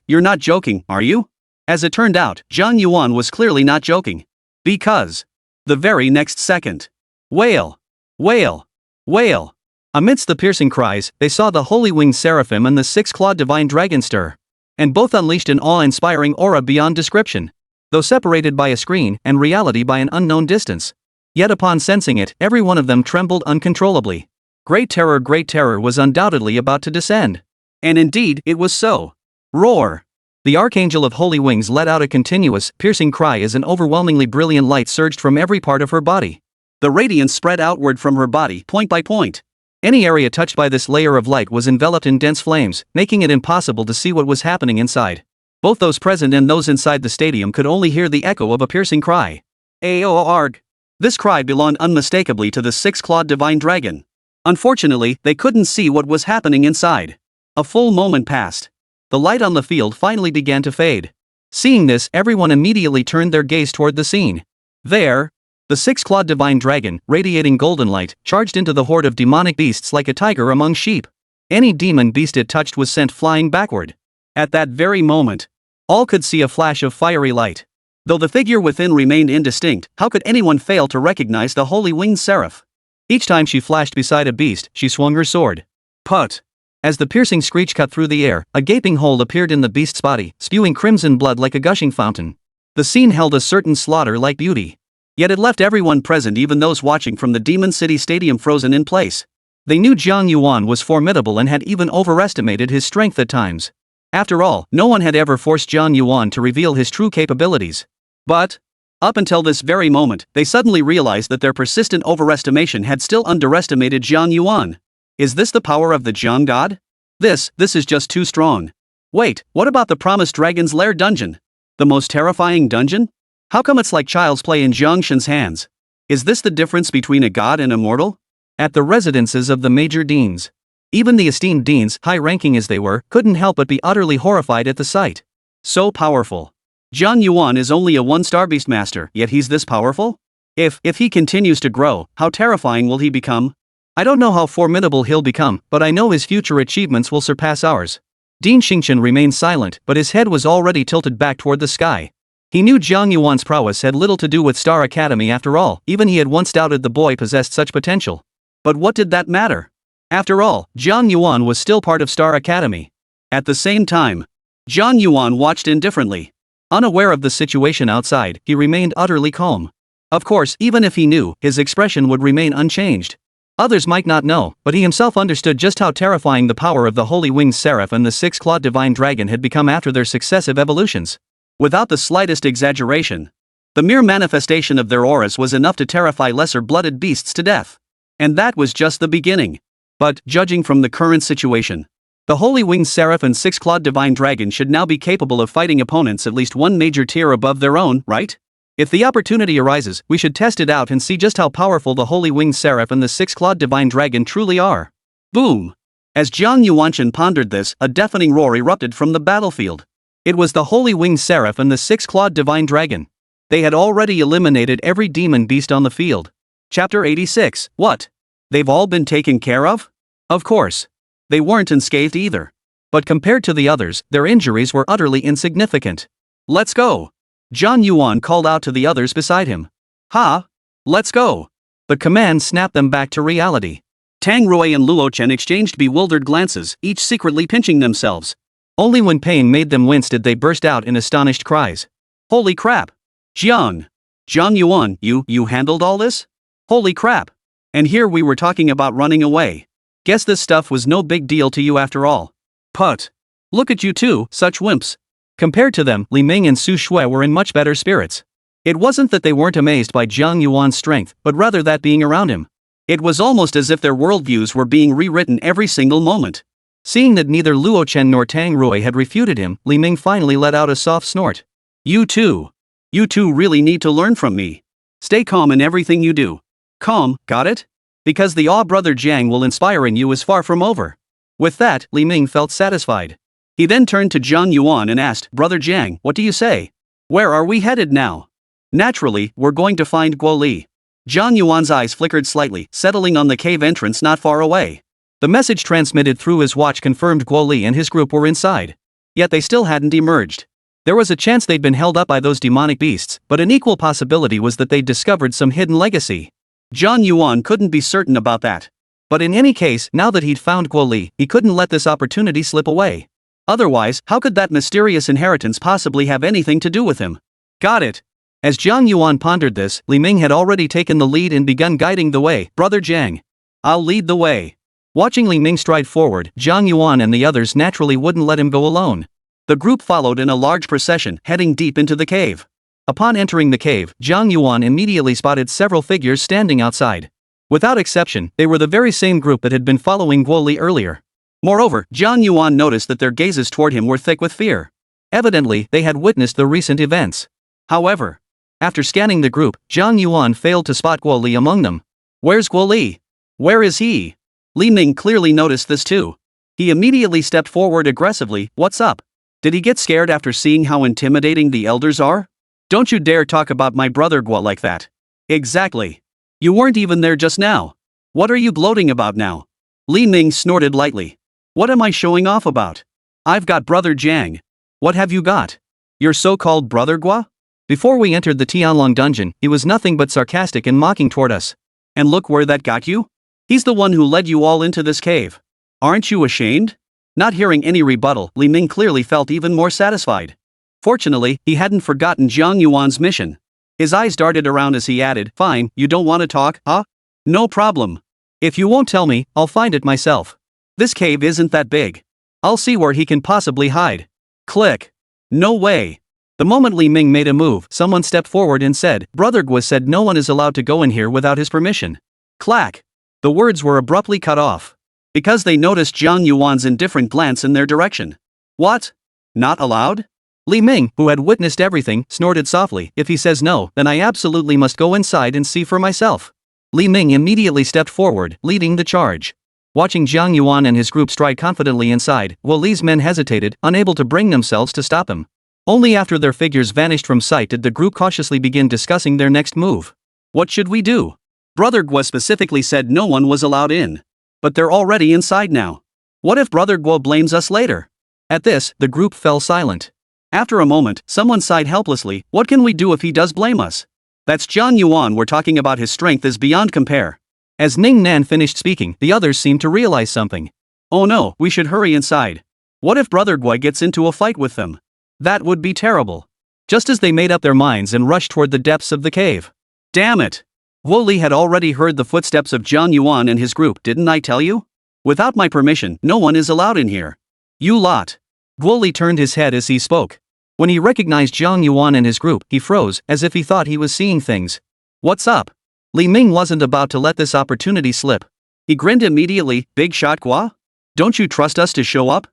You're not joking, are you? As it turned out, Jiang Yuan was clearly not joking. Because the very next second, wail, wail, wail. Amidst the piercing cries, they saw the holy winged seraphim and the six-clawed divine dragon stir. And both unleashed an awe-inspiring aura beyond description. Though separated by a screen and reality by an unknown distance. Yet upon sensing it, every one of them trembled uncontrollably. Great terror was undoubtedly about to descend. And indeed, it was so. Roar! The Archangel of Holy Wings let out a continuous, piercing cry as an overwhelmingly brilliant light surged from every part of her body. The radiance spread outward from her body, point by point. Any area touched by this layer of light was enveloped in dense flames, making it impossible to see what was happening inside. Both those present and those inside the stadium could only hear the echo of a piercing cry. Aorg! This cry belonged unmistakably to the six-clawed divine dragon. Unfortunately, they couldn't see what was happening inside. A full moment passed. The light on the field finally began to fade. Seeing this, everyone immediately turned their gaze toward the scene. There, the six-clawed divine dragon, radiating golden light, charged into the horde of demonic beasts like a tiger among sheep. Any demon beast it touched was sent flying backward. At that very moment, all could see a flash of fiery light. Though the figure within remained indistinct, how could anyone fail to recognize the holy winged seraph? Each time she flashed beside a beast, she swung her sword. Put! As the piercing screech cut through the air, a gaping hole appeared in the beast's body, spewing crimson blood like a gushing fountain. The scene held a certain slaughter-like beauty. Yet it left everyone present, even those watching from the Demon City Stadium, frozen in place. They knew Jiang Yuan was formidable and had even overestimated his strength at times. After all, no one had ever forced Jiang Yuan to reveal his true capabilities. But, up until this very moment, they suddenly realized that their persistent overestimation had still underestimated Jiang Yuan. Is this the power of the Jiang god? This is just too strong. Wait, what about the promised Dragon's Lair dungeon? The most terrifying dungeon? How come it's like child's play in Jiang Yuan's hands? Is this the difference between a god and a mortal? At the residences of the major deans. Even the esteemed deans, high-ranking as they were, couldn't help but be utterly horrified at the sight. So powerful. Jiang Yuan is only a one-star beastmaster, yet he's this powerful? If he continues to grow, how terrifying will he become? I don't know how formidable he'll become, but I know his future achievements will surpass ours. Dean Xingchen remained silent, but his head was already tilted back toward the sky. He knew Jiang Yuan's prowess had little to do with Star Academy after all, even he had once doubted the boy possessed such potential. But what did that matter? After all, Jiang Yuan was still part of Star Academy. At the same time, Jiang Yuan watched indifferently. Unaware of the situation outside, he remained utterly calm. Of course, even if he knew, his expression would remain unchanged. Others might not know, but he himself understood just how terrifying the power of the Holy Winged Seraph and the six-clawed Divine Dragon had become after their successive evolutions. Without the slightest exaggeration, the mere manifestation of their auras was enough to terrify lesser-blooded beasts to death. And that was just the beginning. But, judging from the current situation, the Holy Winged Seraph and six-clawed Divine Dragon should now be capable of fighting opponents at least one major tier above their own, right? If the opportunity arises, we should test it out and see just how powerful the Holy Winged Seraph and the six-clawed Divine Dragon truly are. Boom! As Jiang Yuan pondered this, a deafening roar erupted from the battlefield. It was the Holy Winged Seraph and the six-clawed Divine Dragon. They had already eliminated every demon beast on the field. Chapter 86, What? They've all been taken care of? Of course. They weren't unscathed either. But compared to the others, their injuries were utterly insignificant. Let's go! Jiang Yuan called out to the others beside him. Ha! Let's go! The command snapped them back to reality. Tang Rui and Luo Chen exchanged bewildered glances, each secretly pinching themselves. Only when pain made them wince did they burst out in astonished cries. Holy crap! Jiang Yuan, you handled all this? Holy crap! And here we were talking about running away. Guess this stuff was no big deal to you after all. Put. Look at you two, such wimps. Compared to them, Li Ming and Su Shui were in much better spirits. It wasn't that they weren't amazed by Jiang Yuan's strength, but rather that being around him. It was almost as if their worldviews were being rewritten every single moment. Seeing that neither Luo Chen nor Tang Rui had refuted him, Li Ming finally let out a soft snort. You two really need to learn from me. Stay calm in everything you do. Calm, got it? Because the awe brother Jiang will inspire in you is far from over. With that, Li Ming felt satisfied. He then turned to Jiang Yuan and asked, Brother Jiang, what do you say? Where are we headed now? Naturally, we're going to find Guo Li. Jiang Yuan's eyes flickered slightly, settling on the cave entrance not far away. The message transmitted through his watch confirmed Guo Li and his group were inside. Yet they still hadn't emerged. There was a chance they'd been held up by those demonic beasts, but an equal possibility was that they'd discovered some hidden legacy. Jiang Yuan couldn't be certain about that. But in any case, now that he'd found Guo Li, he couldn't let this opportunity slip away. Otherwise, how could that mysterious inheritance possibly have anything to do with him? Got it. As Jiang Yuan pondered this, Li Ming had already taken the lead and begun guiding the way. Brother Jiang. I'll lead the way. Watching Li Ming stride forward, Jiang Yuan and the others naturally wouldn't let him go alone. The group followed in a large procession, heading deep into the cave. Upon entering the cave, Jiang Yuan immediately spotted several figures standing outside. Without exception, they were the very same group that had been following Guo Li earlier. Moreover, Jiang Yuan noticed that their gazes toward him were thick with fear. Evidently, they had witnessed the recent events. However, after scanning the group, Jiang Yuan failed to spot Guo Li among them. Where's Guo Li? Where is he? Li Ming clearly noticed this too. He immediately stepped forward aggressively. What's up? Did he get scared after seeing how intimidating the elders are? Don't you dare talk about my brother Guo like that. Exactly. You weren't even there just now. What are you gloating about now? Li Ming snorted lightly. What am I showing off about? I've got brother Jiang. What have you got? Your so-called brother Guo? Before we entered the Tianlong dungeon, he was nothing but sarcastic and mocking toward us. And look where that got you? He's the one who led you all into this cave. Aren't you ashamed? Not hearing any rebuttal, Li Ming clearly felt even more satisfied. Fortunately, he hadn't forgotten Jiang Yuan's mission. His eyes darted around as he added, Fine, you don't want to talk, huh? No problem. If you won't tell me, I'll find it myself. This cave isn't that big. I'll see where he can possibly hide. Click. No way. The moment Li Ming made a move, someone stepped forward and said, Brother Guo said no one is allowed to go in here without his permission. Clack. The words were abruptly cut off. Because they noticed Jiang Yuan's indifferent glance in their direction. What? Not allowed? Li Ming, who had witnessed everything, snorted softly. If he says no, then I absolutely must go inside and see for myself. Li Ming immediately stepped forward, leading the charge. Watching Jiang Yuan and his group stride confidently inside, Guo Li's men hesitated, unable to bring themselves to stop him. Only after their figures vanished from sight did the group cautiously begin discussing their next move. What should we do? Brother Guo specifically said no one was allowed in. But they're already inside now. What if Brother Guo blames us later? At this, the group fell silent. After a moment, someone sighed helplessly. What can we do if he does blame us? That's Jiang Yuan. We're talking about his strength is beyond compare. As Ning Nan finished speaking, the others seemed to realize something. Oh no, we should hurry inside. What if Brother Guo gets into a fight with them? That would be terrible. Just as they made up their minds and rushed toward the depths of the cave. Damn it! Guo Li had already heard the footsteps of Jiang Yuan and his group, didn't I tell you? Without my permission, no one is allowed in here. You lot. Guo Li turned his head as he spoke. When he recognized Jiang Yuan and his group, he froze, as if he thought he was seeing things. What's up? Li Ming wasn't about to let this opportunity slip. He grinned immediately. Big shot Guo? Don't you trust us to show up?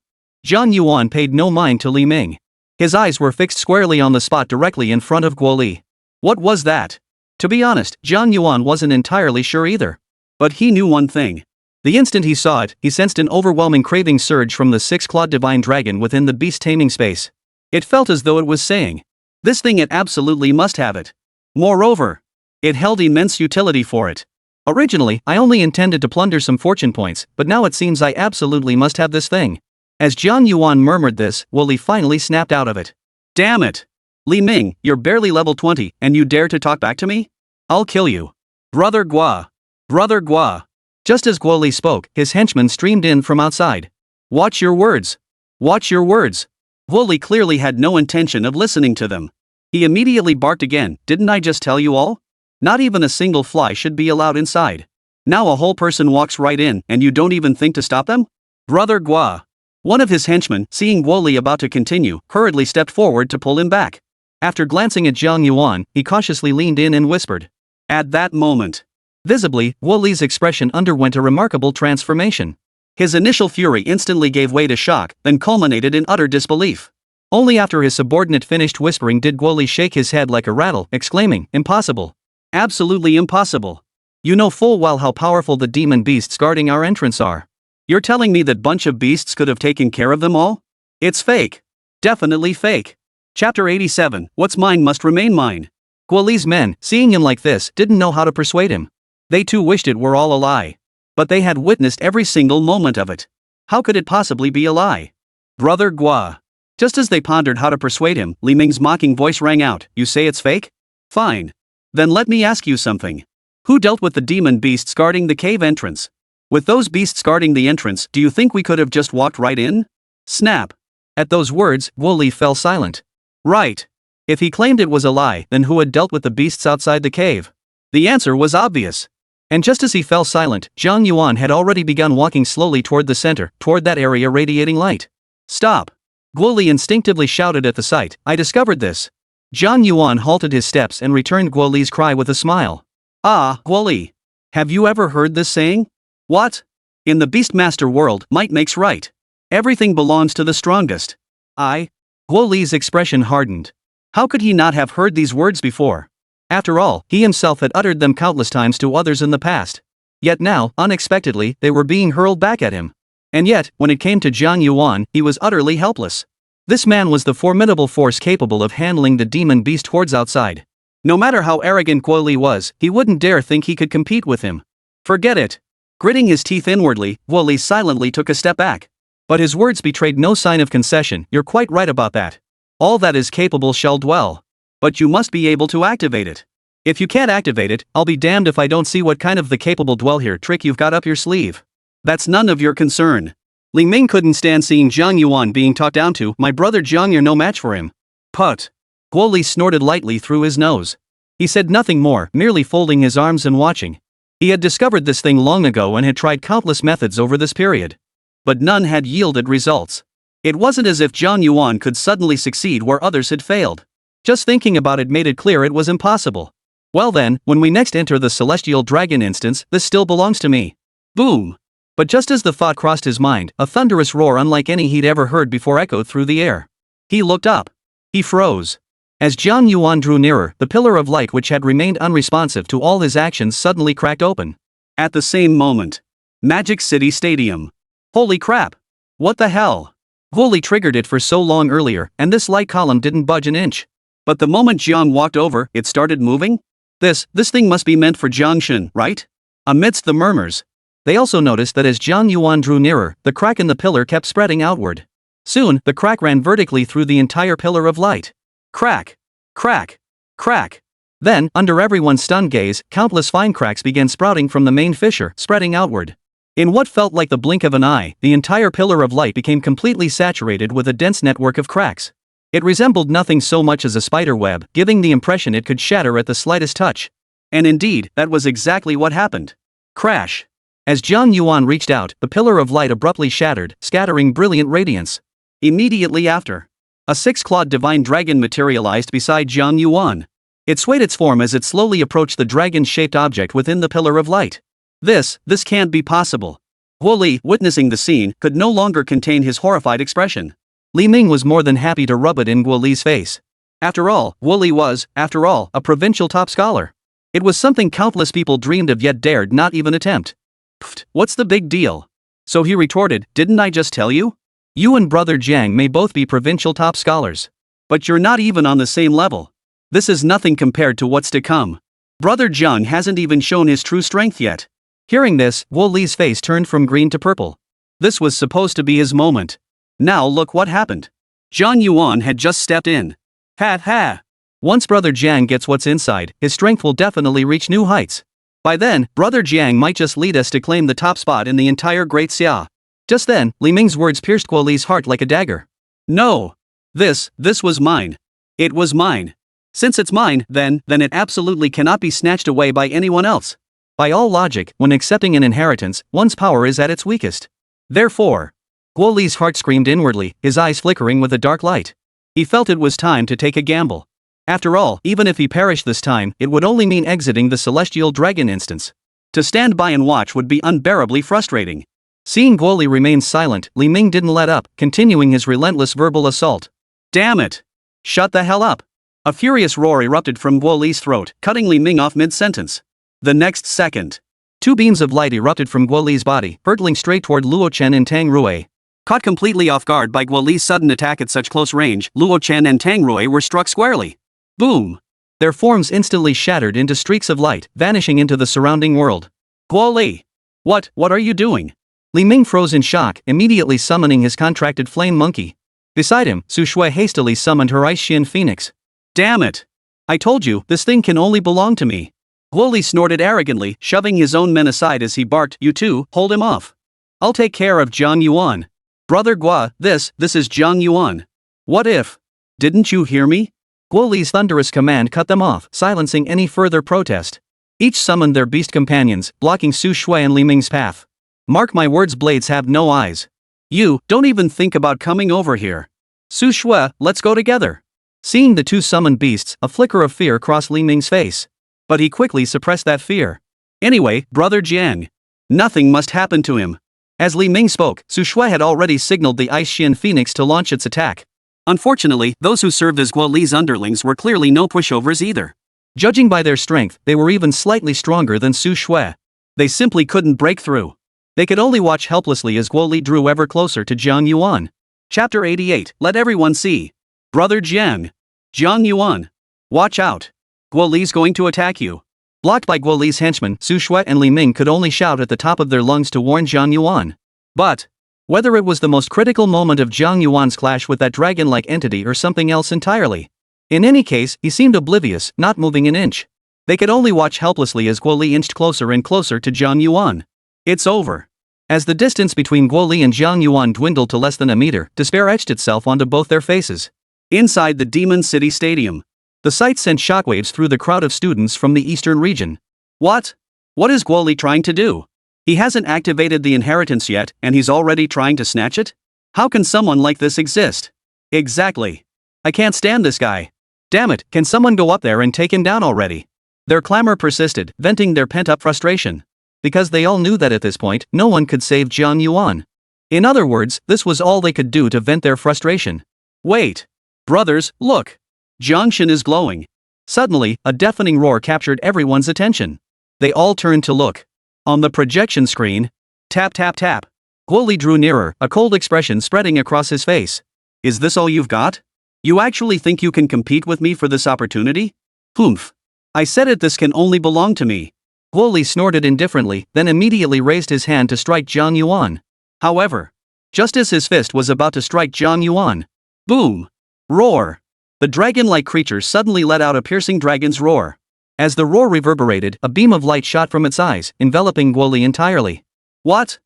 Jiang Yuan paid no mind to Li Ming. His eyes were fixed squarely on the spot directly in front of Guo Li. What was that? To be honest, Jiang Yuan wasn't entirely sure either. But he knew one thing. The instant he saw it, he sensed an overwhelming craving surge from the six-clawed divine dragon within the beast-taming space. It felt as though it was saying, this thing, it absolutely must have it. Moreover, it held immense utility for it. Originally, I only intended to plunder some fortune points, but now it seems I absolutely must have this thing. As Jiang Yuan murmured this, Guo Li finally snapped out of it. Damn it! Li Ming, you're barely level 20, and you dare to talk back to me? I'll kill you. Brother Guo. Brother Guo. Just as Guo Li spoke, his henchmen streamed in from outside. Watch your words. Watch your words. Guo Li clearly had no intention of listening to them. He immediately barked again. Didn't I just tell you all? Not even a single fly should be allowed inside. Now a whole person walks right in, and you don't even think to stop them? Brother Guo. One of his henchmen, seeing Guo Li about to continue, hurriedly stepped forward to pull him back. After glancing at Jiang Yuan, he cautiously leaned in and whispered. At that moment, visibly, Guo Li's expression underwent a remarkable transformation. His initial fury instantly gave way to shock, then culminated in utter disbelief. Only after his subordinate finished whispering did Guo Li shake his head like a rattle, exclaiming, "Impossible. Absolutely impossible. You know full well how powerful the demon beasts guarding our entrance are. You're telling me that bunch of beasts could have taken care of them all? It's fake. Definitely fake." Chapter 87, What's mine must remain mine. Guo Li's men, seeing him like this, didn't know how to persuade him. They too wished it were all a lie. But they had witnessed every single moment of it. How could it possibly be a lie? Brother Guo. Just as they pondered how to persuade him, Li Ming's mocking voice rang out, "You say it's fake? Fine. Then let me ask you something. Who dealt with the demon beasts guarding the cave entrance? With those beasts guarding the entrance, do you think we could have just walked right in?" Snap. At those words, Guo Li fell silent. Right. If he claimed it was a lie, then who had dealt with the beasts outside the cave? The answer was obvious. And just as he fell silent, Jiang Yuan had already begun walking slowly toward the center, toward that area radiating light. Stop. Guo Li instinctively shouted at the sight, "I discovered this." Jiang Yuan halted his steps and returned Guo Li's cry with a smile. "Ah, Guo Li. Have you ever heard this saying? What? In the Beastmaster world, might makes right. Everything belongs to the strongest." Guo Li's expression hardened. How could he not have heard these words before? After all, he himself had uttered them countless times to others in the past. Yet now, unexpectedly, they were being hurled back at him. And yet, when it came to Jiang Yuan, he was utterly helpless. This man was the formidable force capable of handling the demon beast hordes outside. No matter how arrogant Guo Li was, he wouldn't dare think he could compete with him. Forget it. Gritting his teeth inwardly, Guo Li silently took a step back. But his words betrayed no sign of concession. "You're quite right about that. All that is capable shall dwell. But you must be able to activate it. If you can't activate it, I'll be damned if I don't see what kind of the capable dwell here trick you've got up your sleeve. That's none of your concern." Li Ming couldn't stand seeing Jiang Yuan being talked down to. "My brother Jiang, you're no match for him." Put. Guo Li snorted lightly through his nose. He said nothing more, merely folding his arms and watching. He had discovered this thing long ago and had tried countless methods over this period. But none had yielded results. It wasn't as if Jiang Yuan could suddenly succeed where others had failed. Just thinking about it made it clear it was impossible. Well then, when we next enter the celestial dragon instance, this still belongs to me. Boom. But just as the thought crossed his mind, a thunderous roar unlike any he'd ever heard before echoed through the air. He looked up. He froze. As Jiang Yuan drew nearer, the pillar of light which had remained unresponsive to all his actions suddenly cracked open. At the same moment. Magic City Stadium. Holy crap. What the hell? Guo Li triggered it for so long earlier, and this light column didn't budge an inch. But the moment Jiang walked over, it started moving? This thing must be meant for Jiangshan, right? Amidst the murmurs, they also noticed that as Jiang Yuan drew nearer, the crack in the pillar kept spreading outward. Soon, the crack ran vertically through the entire pillar of light. Crack. Crack. Crack. Then, under everyone's stunned gaze, countless fine cracks began sprouting from the main fissure, spreading outward. In what felt like the blink of an eye, the entire pillar of light became completely saturated with a dense network of cracks. It resembled nothing so much as a spider web, giving the impression it could shatter at the slightest touch. And indeed, that was exactly what happened. Crash. As Jiang Yuan reached out, the pillar of light abruptly shattered, scattering brilliant radiance. Immediately after, a six-clawed divine dragon materialized beside Jiang Yuan. It swayed its form as it slowly approached the dragon-shaped object within the pillar of light. This can't be possible. Guo Li, witnessing the scene, could no longer contain his horrified expression. Li Ming was more than happy to rub it in Guo Li's face. After all, Guo Li was, a provincial top scholar. It was something countless people dreamed of yet dared not even attempt. Pfft, what's the big deal? So he retorted, "Didn't I just tell you? You and brother Jiang may both be provincial top scholars. But you're not even on the same level. This is nothing compared to what's to come. Brother Jiang hasn't even shown his true strength yet." Hearing this, Guo Li's face turned from green to purple. This was supposed to be his moment. Now look what happened. Jiang Yuan had just stepped in. Ha. Once brother Jiang gets what's inside, his strength will definitely reach new heights. By then, brother Jiang might just lead us to claim the top spot in the entire Great Xia. Just then, Li Ming's words pierced Guo Li's heart like a dagger. No. This was mine. It was mine. Since it's mine, then it absolutely cannot be snatched away by anyone else. By all logic, when accepting an inheritance, one's power is at its weakest. Therefore, Guo Li's heart screamed inwardly, his eyes flickering with a dark light. He felt it was time to take a gamble. After all, even if he perished this time, it would only mean exiting the celestial dragon instance. To stand by and watch would be unbearably frustrating. Seeing Guo Li remain silent, Li Ming didn't let up, continuing his relentless verbal assault. Damn it! Shut the hell up! A furious roar erupted from Guo Li's throat, cutting Li Ming off mid-sentence. The next second, two beams of light erupted from Guo Li's body, hurtling straight toward Luo Chen and Tang Rui. Caught completely off guard by Guo Li's sudden attack at such close range, Luo Chen and Tang Rui were struck squarely. Boom! Their forms instantly shattered into streaks of light, vanishing into the surrounding world. Guo Li! What are you doing? Li Ming froze in shock, immediately summoning his contracted flame monkey. Beside him, Su Shui hastily summoned her ice Xian phoenix. Damn it! I told you, this thing can only belong to me. Guo Li snorted arrogantly, shoving his own men aside as he barked, You two, hold him off. I'll take care of Jiang Yuan. Brother Guo, this is Jiang Yuan. What if? Didn't you hear me? Guo Li's thunderous command cut them off, silencing any further protest. Each summoned their beast companions, blocking Su Shui and Li Ming's path. Mark my words, blades have no eyes. You, don't even think about coming over here. Su Shui, let's go together. Seeing the two summoned beasts, a flicker of fear crossed Li Ming's face. But he quickly suppressed that fear. Anyway, Brother Jiang. Nothing must happen to him. As Li Ming spoke, Su Shui had already signaled the Ice Xian Phoenix to launch its attack. Unfortunately, those who served as Guo Li's underlings were clearly no pushovers either. Judging by their strength, they were even slightly stronger than Su Shui. They simply couldn't break through. They could only watch helplessly as Guo Li drew ever closer to Jiang Yuan. Chapter 88, Let everyone see. Brother Jiang. Jiang Yuan. Watch out. Guo Li's going to attack you. Blocked by Guo Li's henchmen, Su Shui and Li Ming could only shout at the top of their lungs to warn Jiang Yuan. But whether it was the most critical moment of Jiang Yuan's clash with that dragon-like entity or something else entirely. In any case, he seemed oblivious, not moving an inch. They could only watch helplessly as Guo Li inched closer and closer to Jiang Yuan. It's over. As the distance between Guo Li and Jiang Yuan dwindled to less than a meter, despair etched itself onto both their faces. Inside the Demon City Stadium, the sight sent shockwaves through the crowd of students from the eastern region. What? What is Guo Li trying to do? He hasn't activated the inheritance yet, and he's already trying to snatch it? How can someone like this exist? Exactly. I can't stand this guy. Damn it, can someone go up there and take him down already? Their clamor persisted, venting their pent-up frustration. Because they all knew that at this point, no one could save Jiang Yuan. In other words, this was all they could do to vent their frustration. Wait. Brothers, look. Jiangshan is glowing. Suddenly, a deafening roar captured everyone's attention. They all turned to look. On the projection screen, tap tap tap. Guo Li drew nearer, a cold expression spreading across his face. Is this all you've got? You actually think you can compete with me for this opportunity? Humph. I said it, this can only belong to me. Guo Li snorted indifferently, then immediately raised his hand to strike Jiang Yuan. However, just as his fist was about to strike Jiang Yuan, boom! Roar! The dragon-like creature suddenly let out a piercing dragon's roar. As the roar reverberated, a beam of light shot from its eyes, enveloping Guo Li entirely. What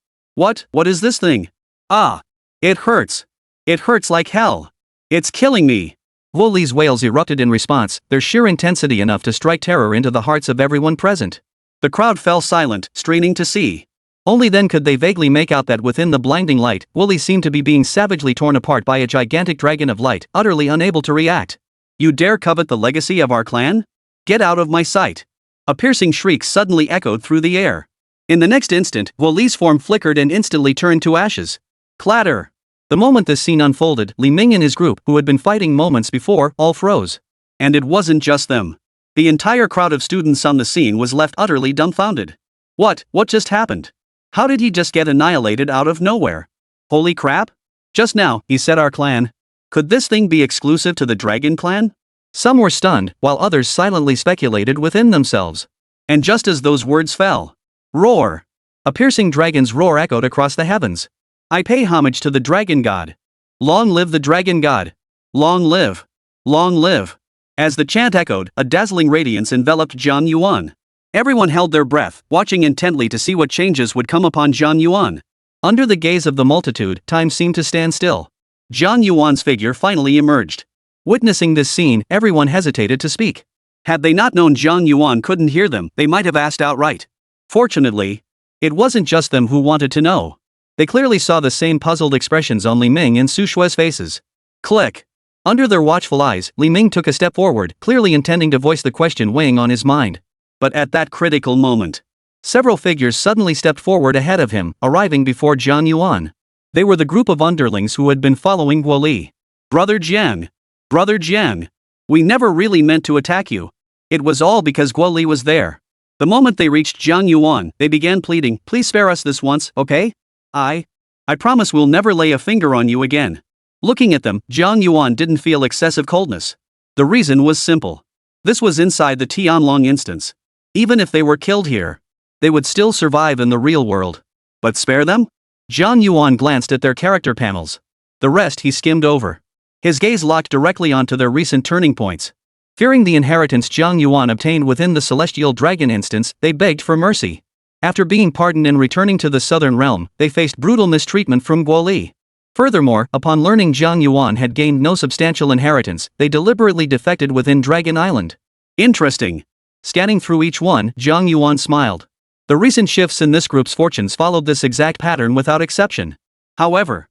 is this thing? Ah! It hurts! It hurts like hell! It's killing me! Guo Li's wails erupted in response, their sheer intensity enough to strike terror into the hearts of everyone present. The crowd fell silent, straining to see. Only then could they vaguely make out that within the blinding light, Guo Li seemed to be being savagely torn apart by a gigantic dragon of light, utterly unable to react. You dare covet the legacy of our clan? Get out of my sight! A piercing shriek suddenly echoed through the air. In the next instant, Guo Li's form flickered and instantly turned to ashes. Clatter! The moment this scene unfolded, Li Ming and his group, who had been fighting moments before, all froze. And it wasn't just them. The entire crowd of students on the scene was left utterly dumbfounded. What just happened? How did he just get annihilated out of nowhere? Holy crap! Just now, he said our clan. Could this thing be exclusive to the Dragon Clan? Some were stunned, while others silently speculated within themselves. And just as those words fell, roar! A piercing dragon's roar echoed across the heavens. I pay homage to the Dragon God. Long live the Dragon God! Long live! Long live! As the chant echoed, a dazzling radiance enveloped Jiang Yuan. Everyone held their breath, watching intently to see what changes would come upon Jiang Yuan. Under the gaze of the multitude, time seemed to stand still. Jiang Yuan's figure finally emerged. Witnessing this scene, everyone hesitated to speak. Had they not known Jiang Yuan couldn't hear them, they might have asked outright. Fortunately, it wasn't just them who wanted to know. They clearly saw the same puzzled expressions on Li Ming and Su Shue's faces. Click. Under their watchful eyes, Li Ming took a step forward, clearly intending to voice the question weighing on his mind. But at that critical moment, several figures suddenly stepped forward ahead of him, arriving before Jiang Yuan. They were the group of underlings who had been following Guo Li. Brother Jiang. Brother Jiang. We never really meant to attack you. It was all because Guo Li was there. The moment they reached Jiang Yuan, they began pleading, please spare us this once, okay? I promise we'll never lay a finger on you again. Looking at them, Jiang Yuan didn't feel excessive coldness. The reason was simple. This was inside the Tianlong instance. Even if they were killed here, they would still survive in the real world. But spare them? Jiang Yuan glanced at their character panels. The rest he skimmed over. His gaze locked directly onto their recent turning points. Fearing the inheritance Jiang Yuan obtained within the Celestial Dragon instance, they begged for mercy. After being pardoned and returning to the Southern Realm, they faced brutal mistreatment from Guo Li. Furthermore, upon learning Jiang Yuan had gained no substantial inheritance, they deliberately defected within Dragon Island. Interesting. Scanning through each one, Jiang Yuan smiled. The recent shifts in this group's fortunes followed this exact pattern without exception. However,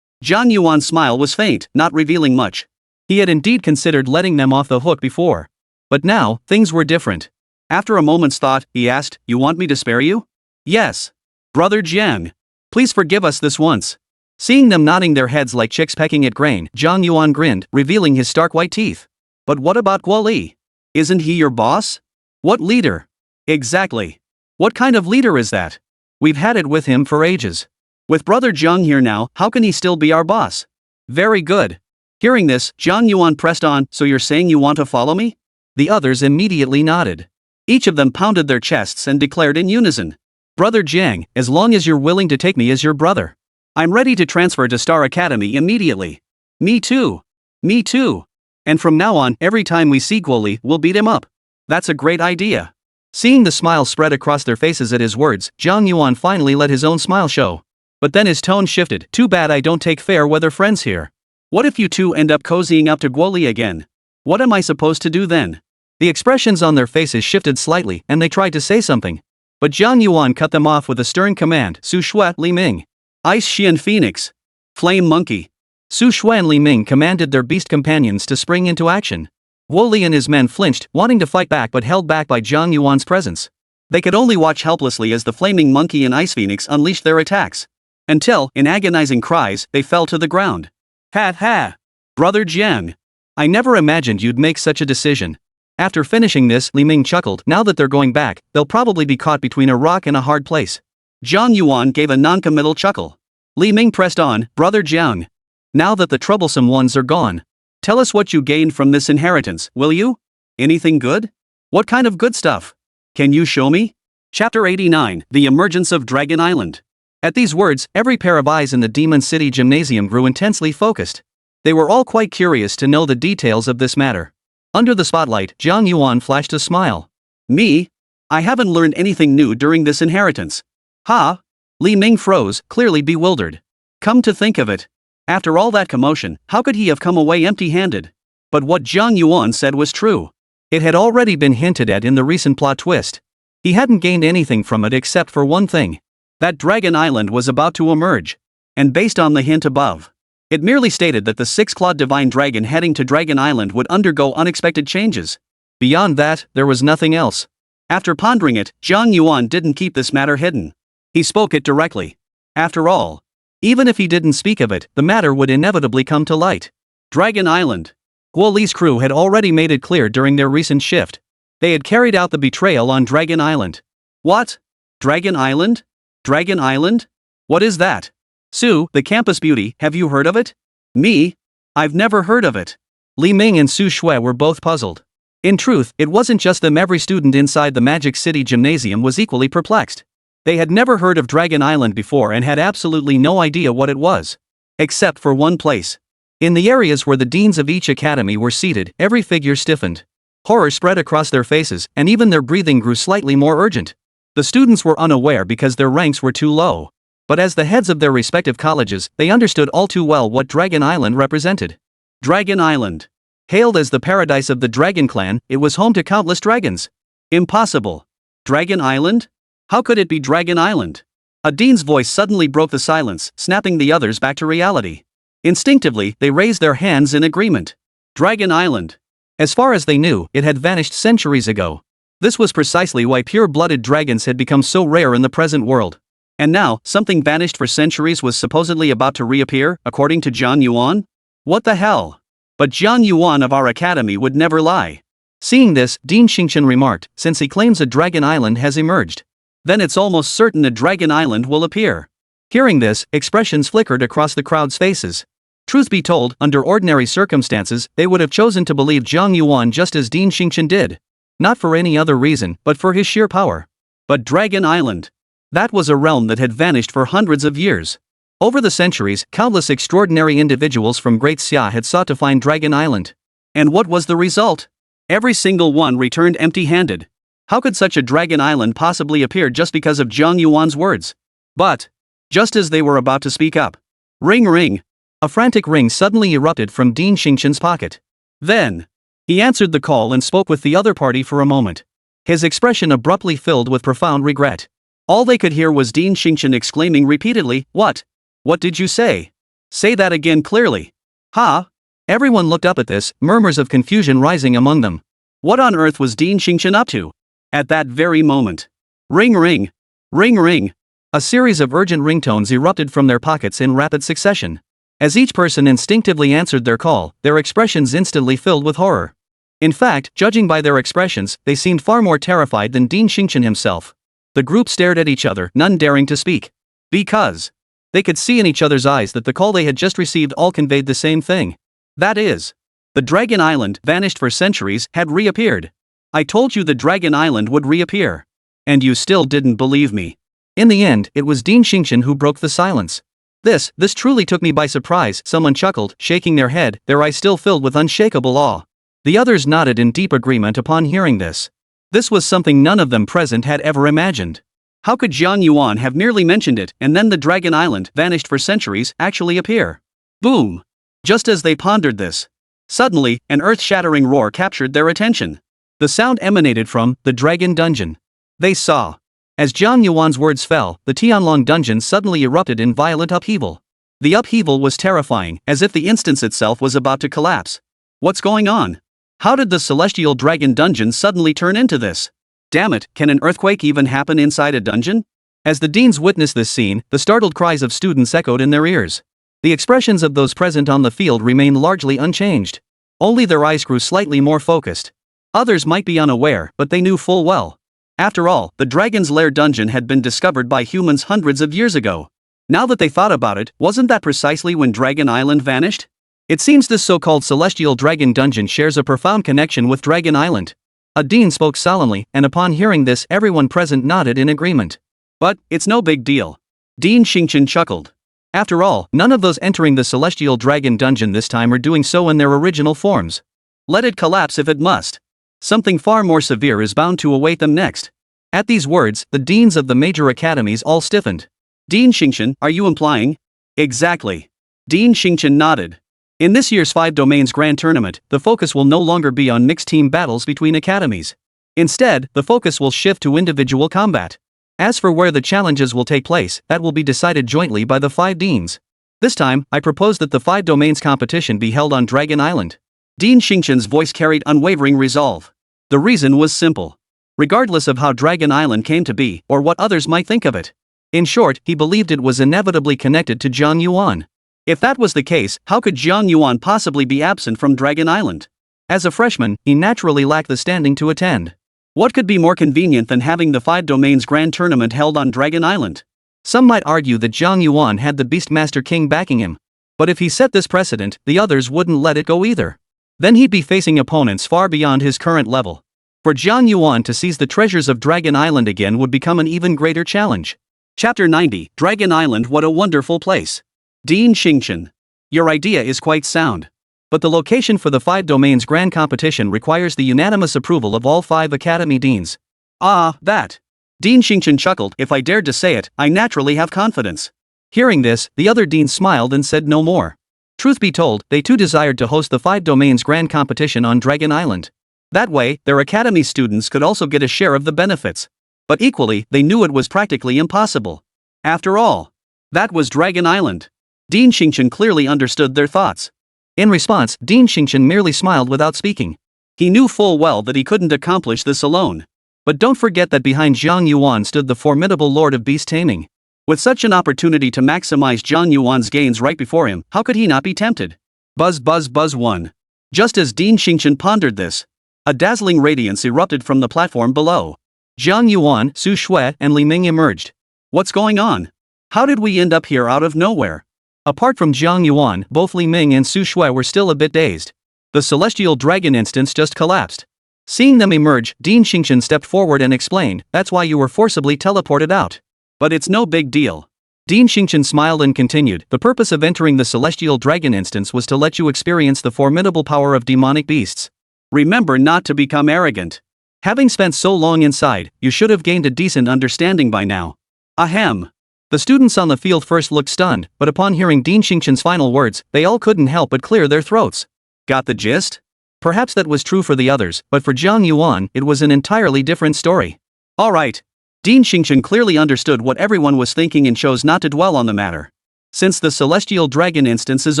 Jiang Yuan's smile was faint, not revealing much. He had indeed considered letting them off the hook before. But now, things were different. After a moment's thought, he asked, you want me to spare you? Yes. Brother Jiang. Please forgive us this once. Seeing them nodding their heads like chicks pecking at grain, Jiang Yuan grinned, revealing his stark white teeth. But what about Guo Li? Isn't he your boss? What leader? Exactly. What kind of leader is that? We've had it with him for ages. With Brother Jiang here now, how can he still be our boss? Very good. Hearing this, Jiang Yuan pressed on, so you're saying you want to follow me? The others immediately nodded. Each of them pounded their chests and declared in unison. Brother Jiang, as long as you're willing to take me as your brother, I'm ready to transfer to Star Academy immediately. Me too. Me too. And from now on, every time we see Guo Li, we'll beat him up. That's a great idea. Seeing the smile spread across their faces at his words, Jiang Yuan finally let his own smile show. But then his tone shifted. Too bad I don't take fair weather friends here. What if you two end up cozying up to Guo Li again? What am I supposed to do then? The expressions on their faces shifted slightly, and they tried to say something. But Jiang Yuan cut them off with a stern command. Su Shui, Li Ming. Ice Xian Phoenix. Flame Monkey. Su Shui and Li Ming commanded their beast companions to spring into action. Guo Li and his men flinched, wanting to fight back but held back by Jiang Yuan's presence. They could only watch helplessly as the Flaming Monkey and Ice Phoenix unleashed their attacks. Until, in agonizing cries, they fell to the ground. Ha ha! Brother Jiang. I never imagined you'd make such a decision. After finishing this, Li Ming chuckled. Now that they're going back, they'll probably be caught between a rock and a hard place. Jiang Yuan gave a non-committal chuckle. Li Ming pressed on, Brother Jiang. Now that the troublesome ones are gone, tell us what you gained from this inheritance, will you? Anything good? What kind of good stuff? Can you show me? Chapter 89, The Emergence of Dragon Island. At these words, every pair of eyes in the Demon City Gymnasium grew intensely focused. They were all quite curious to know the details of this matter. Under the spotlight, Jiang Yuan flashed a smile. Me? I haven't learned anything new during this inheritance. Ha? Li Ming froze, clearly bewildered. Come to think of it. After all that commotion, how could he have come away empty-handed? But what Jiang Yuan said was true. It had already been hinted at in the recent plot twist. He hadn't gained anything from it except for one thing. That Dragon Island was about to emerge. And based on the hint above, it merely stated that the six-clawed divine dragon heading to Dragon Island would undergo unexpected changes. Beyond that, there was nothing else. After pondering it, Jiang Yuan didn't keep this matter hidden. He spoke it directly. After all, even if he didn't speak of it, the matter would inevitably come to light. Dragon Island. Guo Li's crew had already made it clear during their recent shift. They had carried out the betrayal on Dragon Island. What? Dragon Island? Dragon Island? What is that? Su, the campus beauty, have you heard of it? Me? I've never heard of it. Li Ming and Su Shui were both puzzled. In truth, it wasn't just them, every student inside the Magic City Gymnasium was equally perplexed. They had never heard of Dragon Island before and had absolutely no idea what it was. Except for one place. In the areas where the deans of each academy were seated, every figure stiffened. Horror spread across their faces, and even their breathing grew slightly more urgent. The students were unaware because their ranks were too low. But as the heads of their respective colleges, they understood all too well what Dragon Island represented. Dragon Island. Hailed as the paradise of the Dragon Clan, it was home to countless dragons. Impossible. Dragon Island? How could it be Dragon Island? A dean's voice suddenly broke the silence, snapping the others back to reality. Instinctively, they raised their hands in agreement. Dragon Island. As far as they knew, it had vanished centuries ago. This was precisely why pure-blooded dragons had become so rare in the present world. And now, something vanished for centuries was supposedly about to reappear, according to Jiang Yuan? What the hell? But Jiang Yuan of our academy would never lie. Seeing this, Dean Xingchen remarked, since he claims a dragon island has emerged, then it's almost certain a dragon island will appear. Hearing this, expressions flickered across the crowd's faces. Truth be told, under ordinary circumstances, they would have chosen to believe Jiang Yuan just as Dean Xingchen did. Not for any other reason, but for his sheer power. But Dragon Island. That was a realm that had vanished for hundreds of years. Over the centuries, countless extraordinary individuals from Great Xia had sought to find Dragon Island. And what was the result? Every single one returned empty-handed. How could such a Dragon Island possibly appear just because of Jiang Yuan's words? But, just as they were about to speak up, ring ring, a frantic ring suddenly erupted from Dean Xingchen's pocket. Then, he answered the call and spoke with the other party for a moment. His expression abruptly filled with profound regret. All they could hear was Dean Xingchen exclaiming repeatedly, "What? What did you say? Say that again clearly." "Ha?" Everyone looked up at this, murmurs of confusion rising among them. What on earth was Dean Xingchen up to? At that very moment. Ring ring. Ring ring. A series of urgent ringtones erupted from their pockets in rapid succession. As each person instinctively answered their call, their expressions instantly filled with horror. In fact, judging by their expressions, they seemed far more terrified than Dean Xingchen himself. The group stared at each other, none daring to speak. Because they could see in each other's eyes that the call they had just received all conveyed the same thing. That is, the Dragon Island, vanished for centuries, had reappeared. I told you the Dragon Island would reappear. And you still didn't believe me. In the end, it was Dean Xingchen who broke the silence. This truly took me by surprise, someone chuckled, shaking their head, their eyes still filled with unshakable awe. The others nodded in deep agreement upon hearing this. This was something none of them present had ever imagined. How could Jiang Yuan have merely mentioned it, and then the Dragon Island, vanished for centuries, actually appear? Boom! Just as they pondered this, suddenly, an earth-shattering roar captured their attention. The sound emanated from the Dragon Dungeon. They saw. As Jiang Yuan's words fell, the Tianlong dungeon suddenly erupted in violent upheaval. The upheaval was terrifying, as if the instance itself was about to collapse. What's going on? How did the celestial dragon dungeon suddenly turn into this? Damn it, can an earthquake even happen inside a dungeon? As the deans witnessed this scene, the startled cries of students echoed in their ears. The expressions of those present on the field remained largely unchanged. Only their eyes grew slightly more focused. Others might be unaware, but they knew full well. After all, the Dragon's Lair dungeon had been discovered by humans hundreds of years ago. Now that they thought about it, wasn't that precisely when Dragon Island vanished? It seems this so-called celestial dragon dungeon shares a profound connection with Dragon Island. A dean spoke solemnly, and upon hearing this, everyone present nodded in agreement. But, it's no big deal. Dean Xingchen chuckled. After all, none of those entering the celestial dragon dungeon this time are doing so in their original forms. Let it collapse if it must. Something far more severe is bound to await them next. At these words, the deans of the major academies all stiffened. Dean Xingchen, are you implying? Exactly. Dean Xingchen nodded. In this year's 5 Domains Grand Tournament, the focus will no longer be on mixed team battles between academies. Instead, the focus will shift to individual combat. As for where the challenges will take place, that will be decided jointly by the 5 deans. This time, I propose that the 5 Domains competition be held on Dragon Island. Dean Xingchen's voice carried unwavering resolve. The reason was simple. Regardless of how Dragon Island came to be, or what others might think of it. In short, he believed it was inevitably connected to Jiang Yuan. If that was the case, how could Jiang Yuan possibly be absent from Dragon Island? As a freshman, he naturally lacked the standing to attend. What could be more convenient than having the 5 Domains Grand Tournament held on Dragon Island? Some might argue that Jiang Yuan had the Beastmaster King backing him. But if he set this precedent, the others wouldn't let it go either. Then he'd be facing opponents far beyond his current level. For Jiang Yuan to seize the treasures of Dragon Island again would become an even greater challenge. Chapter 90, Dragon Island, what a wonderful place. Dean Xingchen. Your idea is quite sound. But the location for the 5 Domains Grand Competition requires the unanimous approval of all 5 Academy Deans. Ah, that. Dean Xingchen chuckled. If I dared to say it, I naturally have confidence. Hearing this, the other deans smiled and said no more. Truth be told, they too desired to host the 5 Domains Grand Competition on Dragon Island. That way, their academy students could also get a share of the benefits. But equally, they knew it was practically impossible. After all, that was Dragon Island. Dean Xingchen clearly understood their thoughts. In response, Dean Xingchen merely smiled without speaking. He knew full well that he couldn't accomplish this alone. But don't forget that behind Jiang Yuan stood the formidable lord of beast-taming. With such an opportunity to maximize Jiang Yuan's gains right before him, how could he not be tempted? Buzz buzz buzz 1. Just as Dean Xingchen pondered this, a dazzling radiance erupted from the platform below. Jiang Yuan, Su Shui, and Li Ming emerged. What's going on? How did we end up here out of nowhere? Apart from Jiang Yuan, both Li Ming and Su Shui were still a bit dazed. The celestial dragon instance just collapsed. Seeing them emerge, Dean Xingchen stepped forward and explained, "That's why you were forcibly teleported out." But it's no big deal. Dean Xingchen smiled and continued, "The purpose of entering the celestial dragon instance was to let you experience the formidable power of demonic beasts. Remember not to become arrogant. Having spent so long inside, you should have gained a decent understanding by now." Ahem. The students on the field first looked stunned, but upon hearing Dean Xingchen's final words, they all couldn't help but clear their throats. Got the gist? Perhaps that was true for the others, but for Jiang Yuan, it was an entirely different story. Alright. Dean Xingchen clearly understood what everyone was thinking and chose not to dwell on the matter. Since the celestial dragon instance is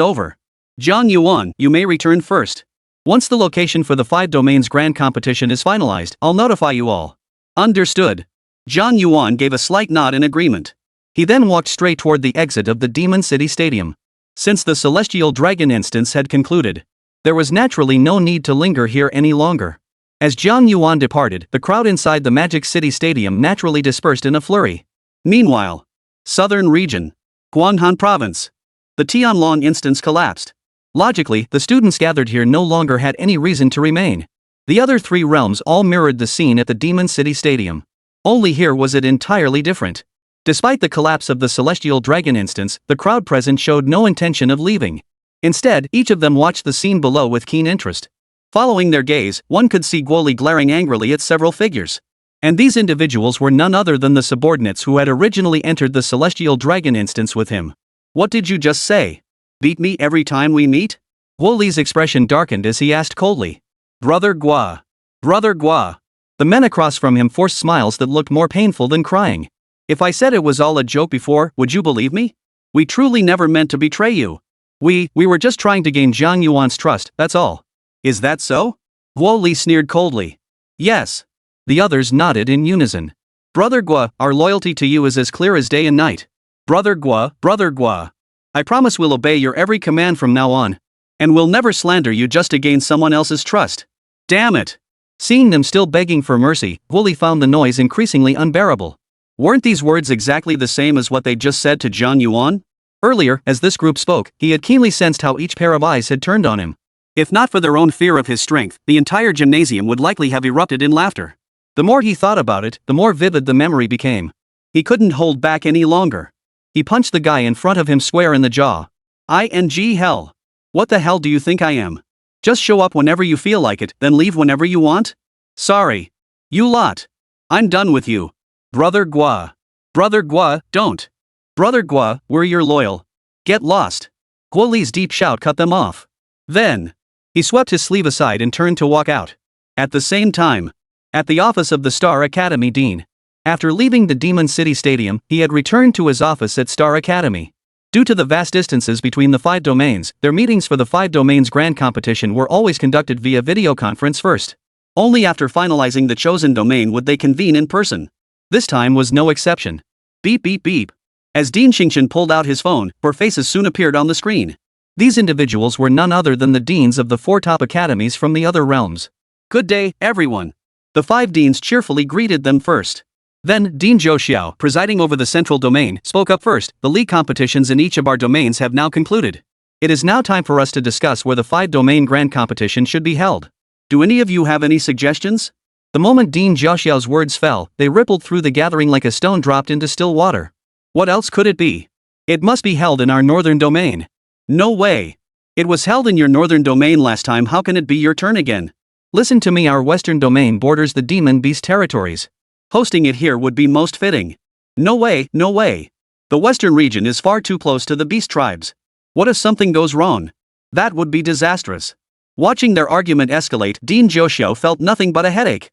over, Jiang Yuan, you may return first. Once the location for the 5 domains grand competition is finalized, I'll notify you all. Understood. Jiang Yuan gave a slight nod in agreement. He then walked straight toward the exit of the Demon City Stadium. Since the celestial dragon instance had concluded, there was naturally no need to linger here any longer. As Jiang Yuan departed, the crowd inside the Magic City Stadium naturally dispersed in a flurry. Meanwhile, Southern Region, Guanghan Province. The Tianlong instance collapsed. Logically, the students gathered here no longer had any reason to remain. The other 3 realms all mirrored the scene at the Demon City Stadium. Only here was it entirely different. Despite the collapse of the celestial dragon instance, the crowd present showed no intention of leaving. Instead, each of them watched the scene below with keen interest. Following their gaze, one could see Guoli glaring angrily at several figures. And these individuals were none other than the subordinates who had originally entered the celestial dragon instance with him. What did you just say? Beat me every time we meet? Guoli's expression darkened as he asked coldly. Brother Gua. Brother Gua. The men across from him forced smiles that looked more painful than crying. If I said it was all a joke before, would you believe me? We truly never meant to betray you. We were just trying to gain Jiang Yuan's trust, that's all. Is that so? Guoli sneered coldly. Yes. The others nodded in unison. Brother Gua, our loyalty to you is as clear as day and night. Brother Gua, I promise we'll obey your every command from now on. And we'll never slander you just to gain someone else's trust. Damn it. Seeing them still begging for mercy, Guoli found the noise increasingly unbearable. Weren't these words exactly the same as what they just said to Jiang Yuan? Earlier, as this group spoke, he had keenly sensed how each pair of eyes had turned on him. If not for their own fear of his strength, the entire gymnasium would likely have erupted in laughter. The more he thought about it, the more vivid the memory became. He couldn't hold back any longer. He punched the guy in front of him square in the jaw. Hell. What the hell do you think I am? Just show up whenever you feel like it, then leave whenever you want? Sorry. You lot. I'm done with you. Brother Gua. Brother Gua, don't. Brother Gua, we're your loyal. Get lost. Guoli's deep shout cut them off. Then, he swept his sleeve aside and turned to walk out. At the same time, at the office of the Star Academy Dean. After leaving the Demon City Stadium, he had returned to his office at Star Academy. Due to the vast distances between the 5 domains, their meetings for the 5 domains grand competition were always conducted via video conference first. Only after finalizing the chosen domain would they convene in person. This time was no exception. Beep beep beep. As Dean Xingchen pulled out his phone, 4 faces soon appeared on the screen. These individuals were none other than the deans of the 4 top academies from the other realms. Good day, everyone. The 5 deans cheerfully greeted them first. Then, Dean Zhou Xiao, presiding over the central domain, spoke up first. The league competitions in each of our domains have now concluded. It is now time for us to discuss where the 5 domain grand competition should be held. Do any of you have any suggestions? The moment Dean Zhou Xiao's words fell, they rippled through the gathering like a stone dropped into still water. What else could it be? It must be held in our northern domain. No way. It was held in your northern domain last time, how can it be your turn again? Listen to me, our western domain borders the demon beast territories. Hosting it here would be most fitting. No way, no way. The western region is far too close to the beast tribes. What if something goes wrong? That would be disastrous. Watching their argument escalate, Dean Zhou Xiao felt nothing but a headache.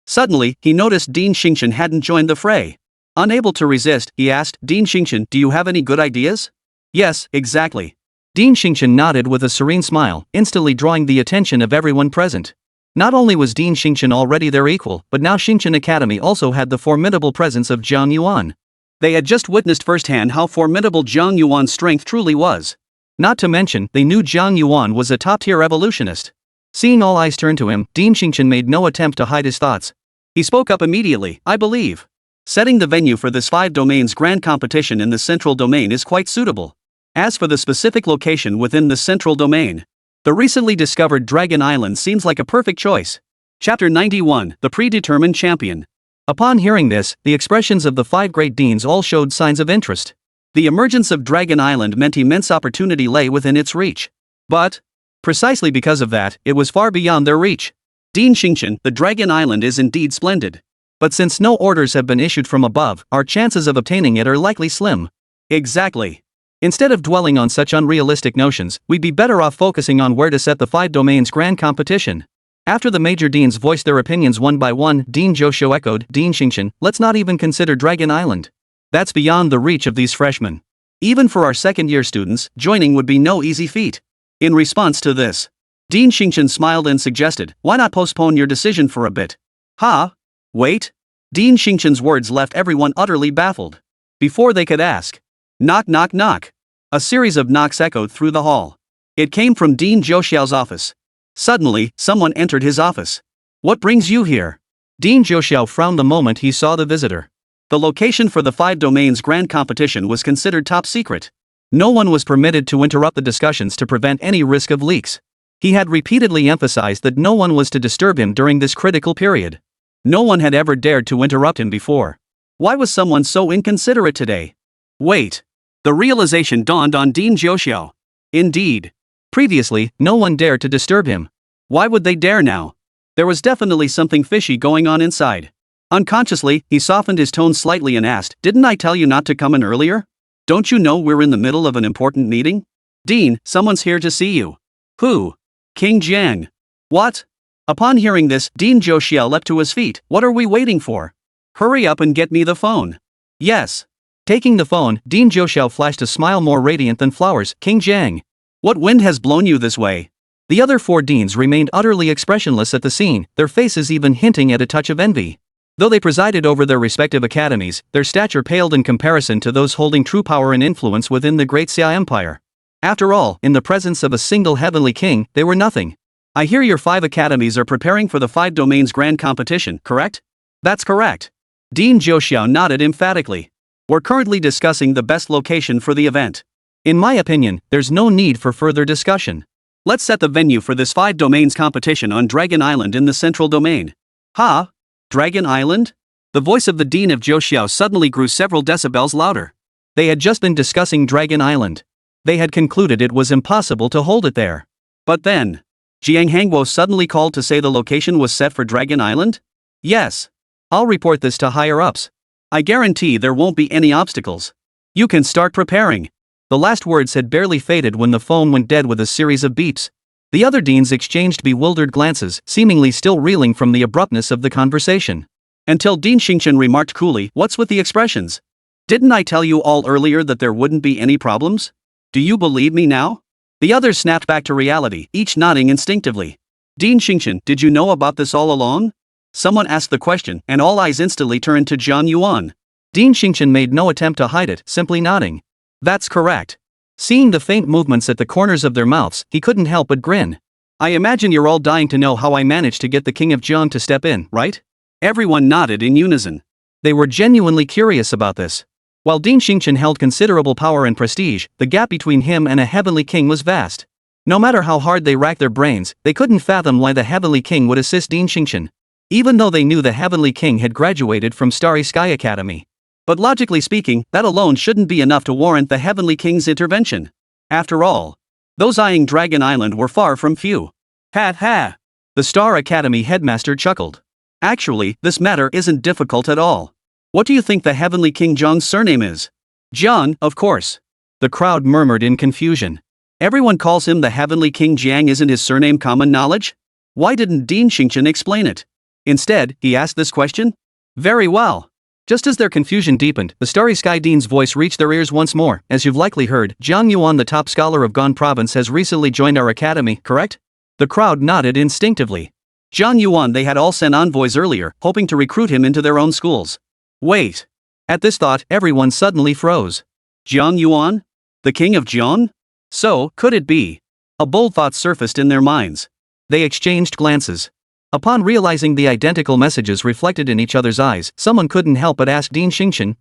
Suddenly, he noticed Dean Xingchen hadn't joined the fray. Unable to resist, he asked, Dean Xingqian, do you have any good ideas? Yes, exactly. Dean Xingqian nodded with a serene smile, instantly drawing the attention of everyone present. Not only was Dean Xingqian already their equal, but now Xingqian Academy also had the formidable presence of Jiang Yuan. They had just witnessed firsthand how formidable Jiang Yuan's strength truly was. Not to mention, they knew Jiang Yuan was a top-tier evolutionist. Seeing all eyes turn to him, Dean Xingqian made no attempt to hide his thoughts. He spoke up immediately, I believe. Setting the venue for this 5 domains grand competition in the central domain is quite suitable. As for the specific location within the central domain, the recently discovered Dragon Island seems like a perfect choice. Chapter 91, The Predetermined Champion. Upon hearing this, the expressions of the 5 great deans all showed signs of interest. The emergence of Dragon Island meant immense opportunity lay within its reach. But, precisely because of that, it was far beyond their reach. Dean Xingqian, the Dragon Island is indeed splendid. But since no orders have been issued from above, our chances of obtaining it are likely slim. Exactly. Instead of dwelling on such unrealistic notions, we'd be better off focusing on where to set the 5 domains grand competition. After the major deans voiced their opinions one by one, Dean Zhouxiu echoed, Dean Xingqian, let's not even consider Dragon Island. That's beyond the reach of these freshmen. Even for our second-year students, joining would be no easy feat. In response to this, Dean Xingqian smiled and suggested, why not postpone your decision for a bit? Huh? Wait? Dean Xingqian's words left everyone utterly baffled. Before they could ask, knock knock knock. A series of knocks echoed through the hall. It came from Dean Zhouxiu's office. Suddenly, someone entered his office. What brings you here? Dean Zhouxiu frowned the moment he saw the visitor. The location for the 5 domains grand competition was considered top secret. No one was permitted to interrupt the discussions to prevent any risk of leaks. He had repeatedly emphasized that no one was to disturb him during this critical period. No one had ever dared to interrupt him before. Why was someone so inconsiderate today? Wait. The realization dawned on Dean Zhouxiu. Indeed. Previously, no one dared to disturb him. Why would they dare now? There was definitely something fishy going on inside. Unconsciously, he softened his tone slightly and asked, didn't I tell you not to come in earlier? Don't you know we're in the middle of an important meeting? Dean, someone's here to see you. Who? King Jiang. What? Upon hearing this, Dean Zhouxiu leapt to his feet. What are we waiting for? Hurry up and get me the phone. Yes. Taking the phone, Dean Zhouxiu flashed a smile more radiant than flowers. King Jiang. What wind has blown you this way? The other 4 deans remained utterly expressionless at the scene, their faces even hinting at a touch of envy. Though they presided over their respective academies, their stature paled in comparison to those holding true power and influence within the Great Xia Empire. After all, in the presence of a single heavenly king, they were nothing. I hear your 5 academies are preparing for the 5 domains grand competition, correct? That's correct. Dean Zhouxiu nodded emphatically. We're currently discussing the best location for the event. In my opinion, there's no need for further discussion. Let's set the venue for this 5 domains competition on Dragon Island in the central domain. Huh? Dragon Island? The voice of the Dean of Zhouxiu suddenly grew several decibels louder. They had just been discussing Dragon Island. They had concluded it was impossible to hold it there. But then, Jiang Hangguo suddenly called to say the location was set for Dragon Island? Yes. I'll report this to higher-ups. I guarantee there won't be any obstacles. You can start preparing. The last words had barely faded when the phone went dead with a series of beeps. The other deans exchanged bewildered glances, seemingly still reeling from the abruptness of the conversation. Until Dean Xingqian remarked coolly, what's with the expressions? Didn't I tell you all earlier that there wouldn't be any problems? Do you believe me now? The others snapped back to reality, each nodding instinctively. Dean Xingqian, did you know about this all along? Someone asked the question, and all eyes instantly turned to Jiang Yuan. Dean Xingqian made no attempt to hide it, simply nodding. That's correct. Seeing the faint movements at the corners of their mouths, he couldn't help but grin. I imagine you're all dying to know how I managed to get the King of Jiang to step in, right? Everyone nodded in unison. They were genuinely curious about this. While Dean Xingqian held considerable power and prestige, the gap between him and a heavenly king was vast. No matter how hard they racked their brains, they couldn't fathom why the heavenly king would assist Dean Xingqian. Even though they knew the heavenly king had graduated from Starry Sky Academy. But logically speaking, that alone shouldn't be enough to warrant the heavenly king's intervention. After all, those eyeing Dragon Island were far from few. Ha ha! The Star Academy headmaster chuckled. Actually, this matter isn't difficult at all. What do you think the heavenly king Jiang's surname is? Jiang, of course. The crowd murmured in confusion. Everyone calls him the heavenly king Jiang. Isn't his surname common knowledge? Why didn't Dean Xingqian explain it? Instead, he asked this question? Very well. Just as their confusion deepened, the Starry Sky Dean's voice reached their ears once more. As you've likely heard, Jiang Yuan, the top scholar of Gan province, has recently joined our academy, correct? The crowd nodded instinctively. Jiang Yuan, they had all sent envoys earlier, hoping to recruit him into their own schools. Wait. At this thought, everyone suddenly froze. Jiang Yuan? The king of Jiang? So, could it be? A bold thought surfaced in their minds. They exchanged glances. Upon realizing the identical messages reflected in each other's eyes, someone couldn't help but ask Dean Xingqian,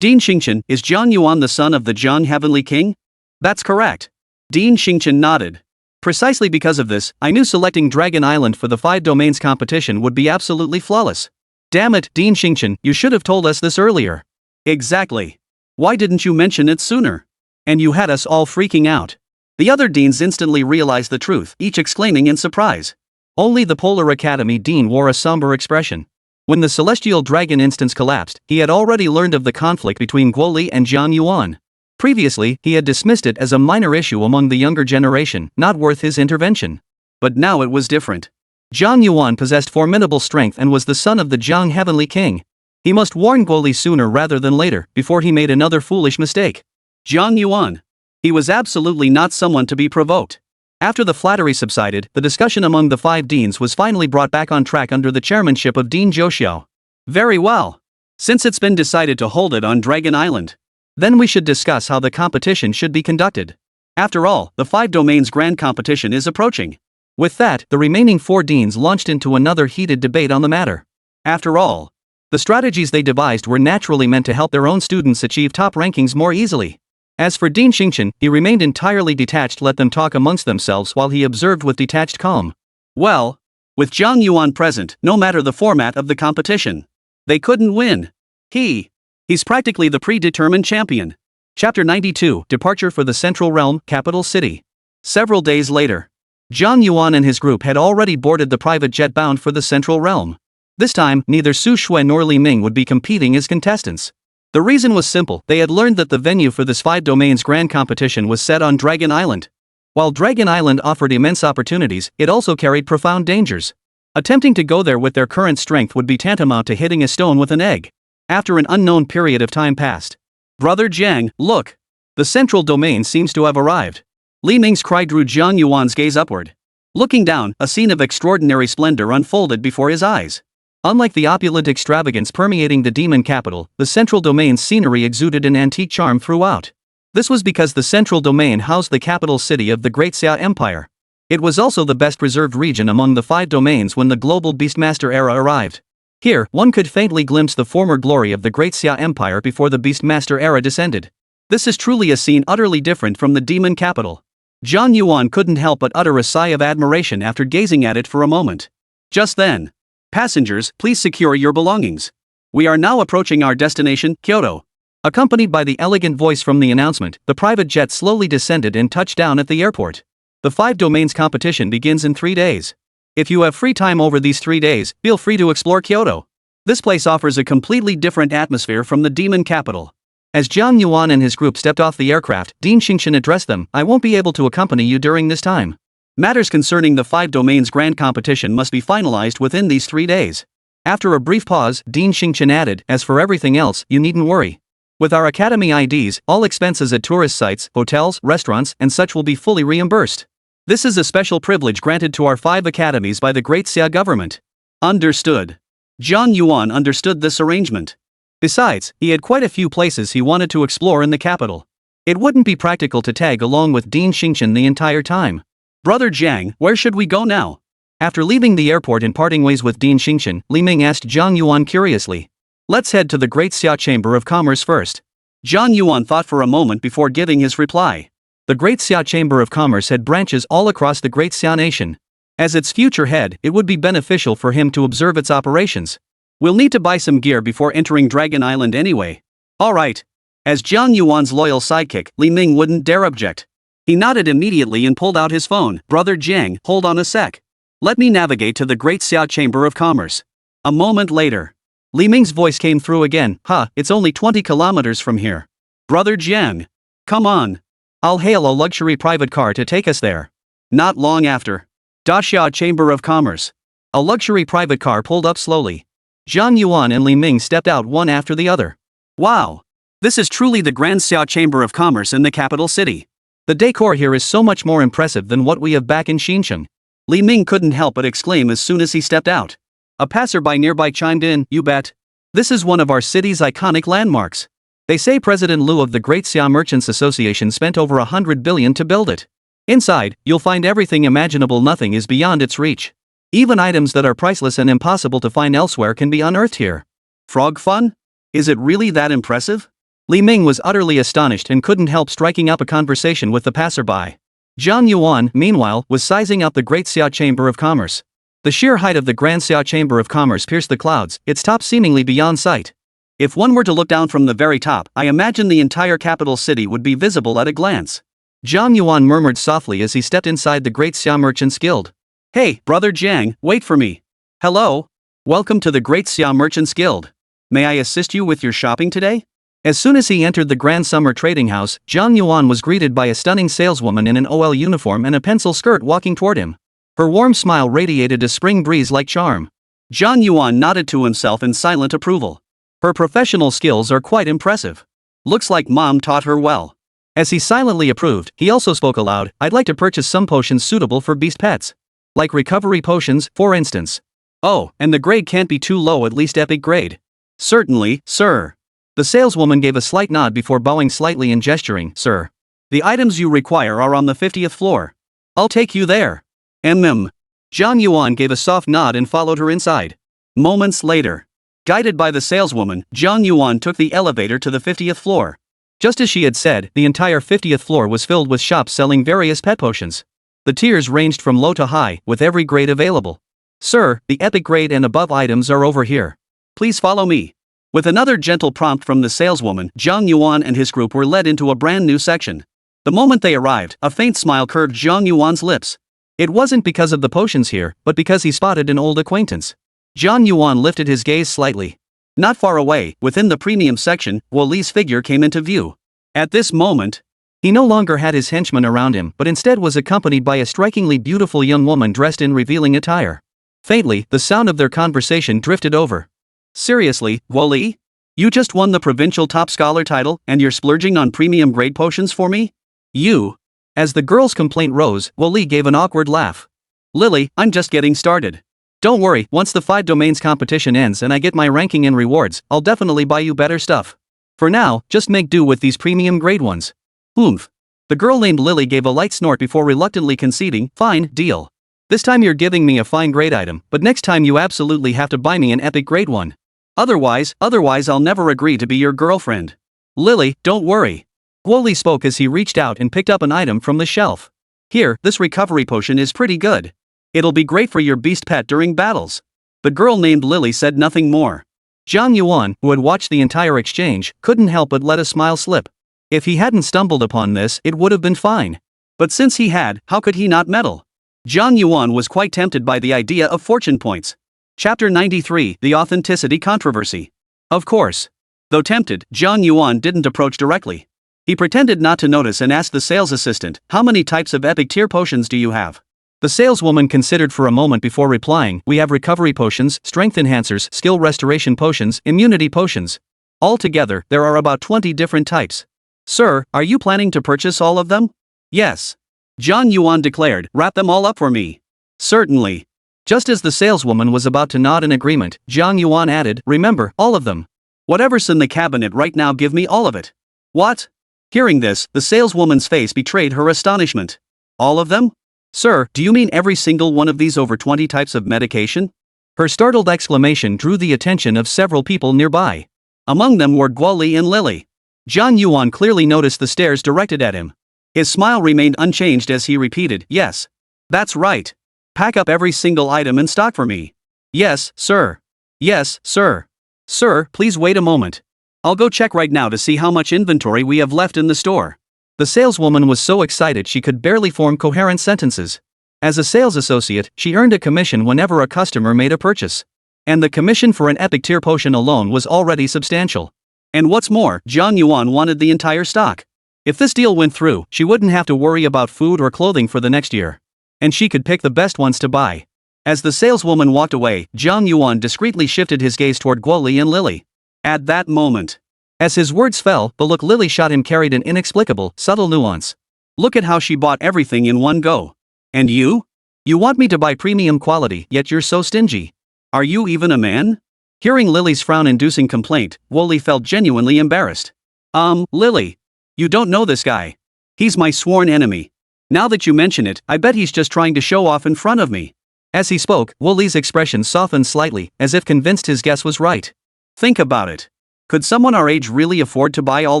Dean Xingqian, is Jiang Yuan the son of the Jiang Heavenly King? That's correct. Dean Xingqian nodded. Precisely because of this, I knew selecting Dragon Island for the 5 domains competition would be absolutely flawless. Damn it, Dean Xingqian, you should have told us this earlier. Exactly. Why didn't you mention it sooner? And you had us all freaking out. The other deans instantly realized the truth, each exclaiming in surprise. Only the Polar Academy dean wore a somber expression. When the Celestial Dragon instance collapsed, he had already learned of the conflict between Guoli and Jiang Yuan. Previously, he had dismissed it as a minor issue among the younger generation, not worth his intervention. But now it was different. Jiang Yuan possessed formidable strength and was the son of the Jiang Heavenly King. He must warn Guoli sooner rather than later, before he made another foolish mistake. Jiang Yuan. He was absolutely not someone to be provoked. After the flattery subsided, the discussion among the 5 deans was finally brought back on track under the chairmanship of Dean Zhouxiao. Very well. Since it's been decided to hold it on Dragon Island, then we should discuss how the competition should be conducted. After all, the 5 domains grand competition is approaching. With that, the remaining 4 deans launched into another heated debate on the matter. After all, the strategies they devised were naturally meant to help their own students achieve top rankings more easily. As for Dean Xingqian, he remained entirely detached, let them talk amongst themselves while he observed with detached calm. Well, with Jiang Yuan present, no matter the format of the competition, they couldn't win. He's practically the predetermined champion. Chapter 92, Departure for the Central Realm, Capital City. Several days later, Jiang Yuan and his group had already boarded the private jet bound for the Central Realm. This time, neither Su Shui nor Li Ming would be competing as contestants. The reason was simple, they had learned that the venue for this 5 domains grand competition was set on Dragon Island. While Dragon Island offered immense opportunities, it also carried profound dangers. Attempting to go there with their current strength would be tantamount to hitting a stone with an egg. After an unknown period of time passed. Brother Jiang, look! The central domain seems to have arrived. Li Ming's cry drew Jiang Yuan's gaze upward. Looking down, a scene of extraordinary splendor unfolded before his eyes. Unlike the opulent extravagance permeating the demon capital, the central domain's scenery exuded an antique charm throughout. This was because the central domain housed the capital city of the Great Xia Empire. It was also the best preserved region among the 5 domains when the global Beastmaster era arrived. Here, one could faintly glimpse the former glory of the Great Xia Empire before the Beastmaster era descended. This is truly a scene utterly different from the demon capital. Jiang Yuan couldn't help but utter a sigh of admiration after gazing at it for a moment. Just then, passengers, please secure your belongings. We are now approaching our destination, Kyoto. Accompanied by the elegant voice from the announcement, the private jet slowly descended and touched down at the airport. The 5 domains competition begins in 3 days. If you have free time over these 3 days, feel free to explore Kyoto. This place offers a completely different atmosphere from the demon capital. As Jiang Yuan and his group stepped off the aircraft, Dean Xingqian addressed them, I won't be able to accompany you during this time. Matters concerning the 5 domains grand competition must be finalized within these 3 days. After a brief pause, Dean Xingqian added, as for everything else, you needn't worry. With our academy IDs, all expenses at tourist sites, hotels, restaurants, and such will be fully reimbursed. This is a special privilege granted to our 5 academies by the Great Xia government. Understood. Jiang Yuan understood this arrangement. Besides, he had quite a few places he wanted to explore in the capital. It wouldn't be practical to tag along with Dean Xingqian the entire time. Brother Jiang, where should we go now? After leaving the airport and parting ways with Dean Xingqian, Li Ming asked Jiang Yuan curiously. Let's head to the Great Xia Chamber of Commerce first. Jiang Yuan thought for a moment before giving his reply. The Great Xia Chamber of Commerce had branches all across the Great Xia Nation. As its future head, it would be beneficial for him to observe its operations. We'll need to buy some gear before entering Dragon Island anyway. Alright. As Jiang Yuan's loyal sidekick, Li Ming wouldn't dare object. He nodded immediately and pulled out his phone. Brother Jiang, hold on a sec. Let me navigate to the Great Xia Chamber of Commerce. A moment later, Li Ming's voice came through again. It's only 20 kilometers from here. Brother Jiang. Come on. I'll hail a luxury private car to take us there. Not long after. Daxia Chamber of Commerce. A luxury private car pulled up slowly. Jiang Yuan and Li Ming stepped out one after the other. Wow! This is truly the Grand Xia Chamber of Commerce in the capital city. The decor here is so much more impressive than what we have back in Xinjiang. Li Ming couldn't help but exclaim as soon as he stepped out. A passerby nearby chimed in, "You bet. This is one of our city's iconic landmarks. They say President Liu of the Great Xia Merchants Association spent over 100 billion to build it. Inside, you'll find everything imaginable. Nothing is beyond its reach. Even items that are priceless and impossible to find elsewhere can be unearthed here." Frog fun? Is it really that impressive? Li Ming was utterly astonished and couldn't help striking up a conversation with the passerby. Jiang Yuan, meanwhile, was sizing up the Great Xia Chamber of Commerce. The sheer height of the Grand Xia Chamber of Commerce pierced the clouds, its top seemingly beyond sight. If one were to look down from the very top, I imagine the entire capital city would be visible at a glance. Jiang Yuan murmured softly as he stepped inside the Great Xia Merchants Guild. Hey, brother Jiang, wait for me. Hello? Welcome to the Great Xia Merchants Guild. May I assist you with your shopping today? As soon as he entered the Grand Summer Trading House, Jiang Yuan was greeted by a stunning saleswoman in an OL uniform and a pencil skirt walking toward him. Her warm smile radiated a spring breeze-like charm. Jiang Yuan nodded to himself in silent approval. Her professional skills are quite impressive. Looks like mom taught her well. As he silently approved, he also spoke aloud, "I'd like to purchase some potions suitable for beast pets. Like recovery potions, for instance." "Oh, and the grade can't be too low, at least epic grade." "Certainly, sir." The saleswoman gave a slight nod before bowing slightly and gesturing, "Sir. The items you require are on the 50th floor. I'll take you there." Jiang Yuan gave a soft nod and followed her inside. Moments later, guided by the saleswoman, Jiang Yuan took the elevator to the 50th floor. Just as she had said, the entire 50th floor was filled with shops selling various pet potions. The tiers ranged from low to high, with every grade available. "Sir, the epic grade and above items are over here. Please follow me." With another gentle prompt from the saleswoman, Jiang Yuan and his group were led into a brand new section. The moment they arrived, a faint smile curved Jiang Yuan's lips. It wasn't because of the potions here, but because he spotted an old acquaintance. Jiang Yuan lifted his gaze slightly. Not far away, within the premium section, Li's figure came into view. At this moment, he no longer had his henchmen around him, but instead was accompanied by a strikingly beautiful young woman dressed in revealing attire. Faintly, the sound of their conversation drifted over. "Seriously, Li? You just won the provincial top scholar title, and you're splurging on premium grade potions for me? You?" As the girl's complaint rose, Li gave an awkward laugh. "Lily, I'm just getting started. Don't worry, once the 5 domains competition ends and I get my ranking and rewards, I'll definitely buy you better stuff. For now, just make do with these premium grade ones." "Oomph." The girl named Lily gave a light snort before reluctantly conceding, "Fine, deal. This time you're giving me a fine grade item, but next time you absolutely have to buy me an epic grade one. Otherwise I'll never agree to be your girlfriend." "Lily, don't worry." Li spoke as he reached out and picked up an item from the shelf. "Here, this recovery potion is pretty good. It'll be great for your beast pet during battles." The girl named Lily said nothing more. Jiang Yuan, who had watched the entire exchange, couldn't help but let a smile slip. If he hadn't stumbled upon this, it would have been fine. But since he had, how could he not meddle? Jiang Yuan was quite tempted by the idea of fortune points. Chapter 93, The Authenticity Controversy. Of course. Though tempted, Jiang Yuan didn't approach directly. He pretended not to notice and asked the sales assistant, "How many types of epic tier potions do you have?" The saleswoman considered for a moment before replying, "We have recovery potions, strength enhancers, skill restoration potions, immunity potions. Altogether, there are about 20 different types." "Sir, are you planning to purchase all of them?" "Yes." Jiang Yuan declared, "Wrap them all up for me." "Certainly." Just as the saleswoman was about to nod in agreement, Jiang Yuan added, "Remember, all of them. Whatever's in the cabinet right now, give me all of it." "What?" Hearing this, the saleswoman's face betrayed her astonishment. "All of them? Sir, do you mean every single one of these over 20 types of medication?" Her startled exclamation drew the attention of several people nearby. Among them were Li and Lily. Jiang Yuan clearly noticed the stares directed at him. His smile remained unchanged as he repeated, "Yes. That's right. Pack up every single item in stock for me." "Yes, sir. "Yes, sir." "Sir, please wait a moment. I'll go check right now to see how much inventory we have left in the store." The saleswoman was so excited she could barely form coherent sentences. As a sales associate, she earned a commission whenever a customer made a purchase. And the commission for an epic tier potion alone was already substantial. And what's more, Jiang Yuan wanted the entire stock. If this deal went through, she wouldn't have to worry about food or clothing for the next year. And she could pick the best ones to buy. As the saleswoman walked away, Jiang Yuan discreetly shifted his gaze toward Guo Li and Lily. At that moment, as his words fell, the look Lily shot him carried an inexplicable, subtle nuance. Look at how she bought everything in one go. And you? You want me to buy premium quality, yet you're so stingy. Are you even a man? Hearing Lily's frown-inducing complaint, Guo Li felt genuinely embarrassed. Lily. You don't know this guy. He's my sworn enemy. Now that you mention it, I bet he's just trying to show off in front of me. As he spoke, Guo Li's expression softened slightly, as if convinced his guess was right. Think about it. Could someone our age really afford to buy all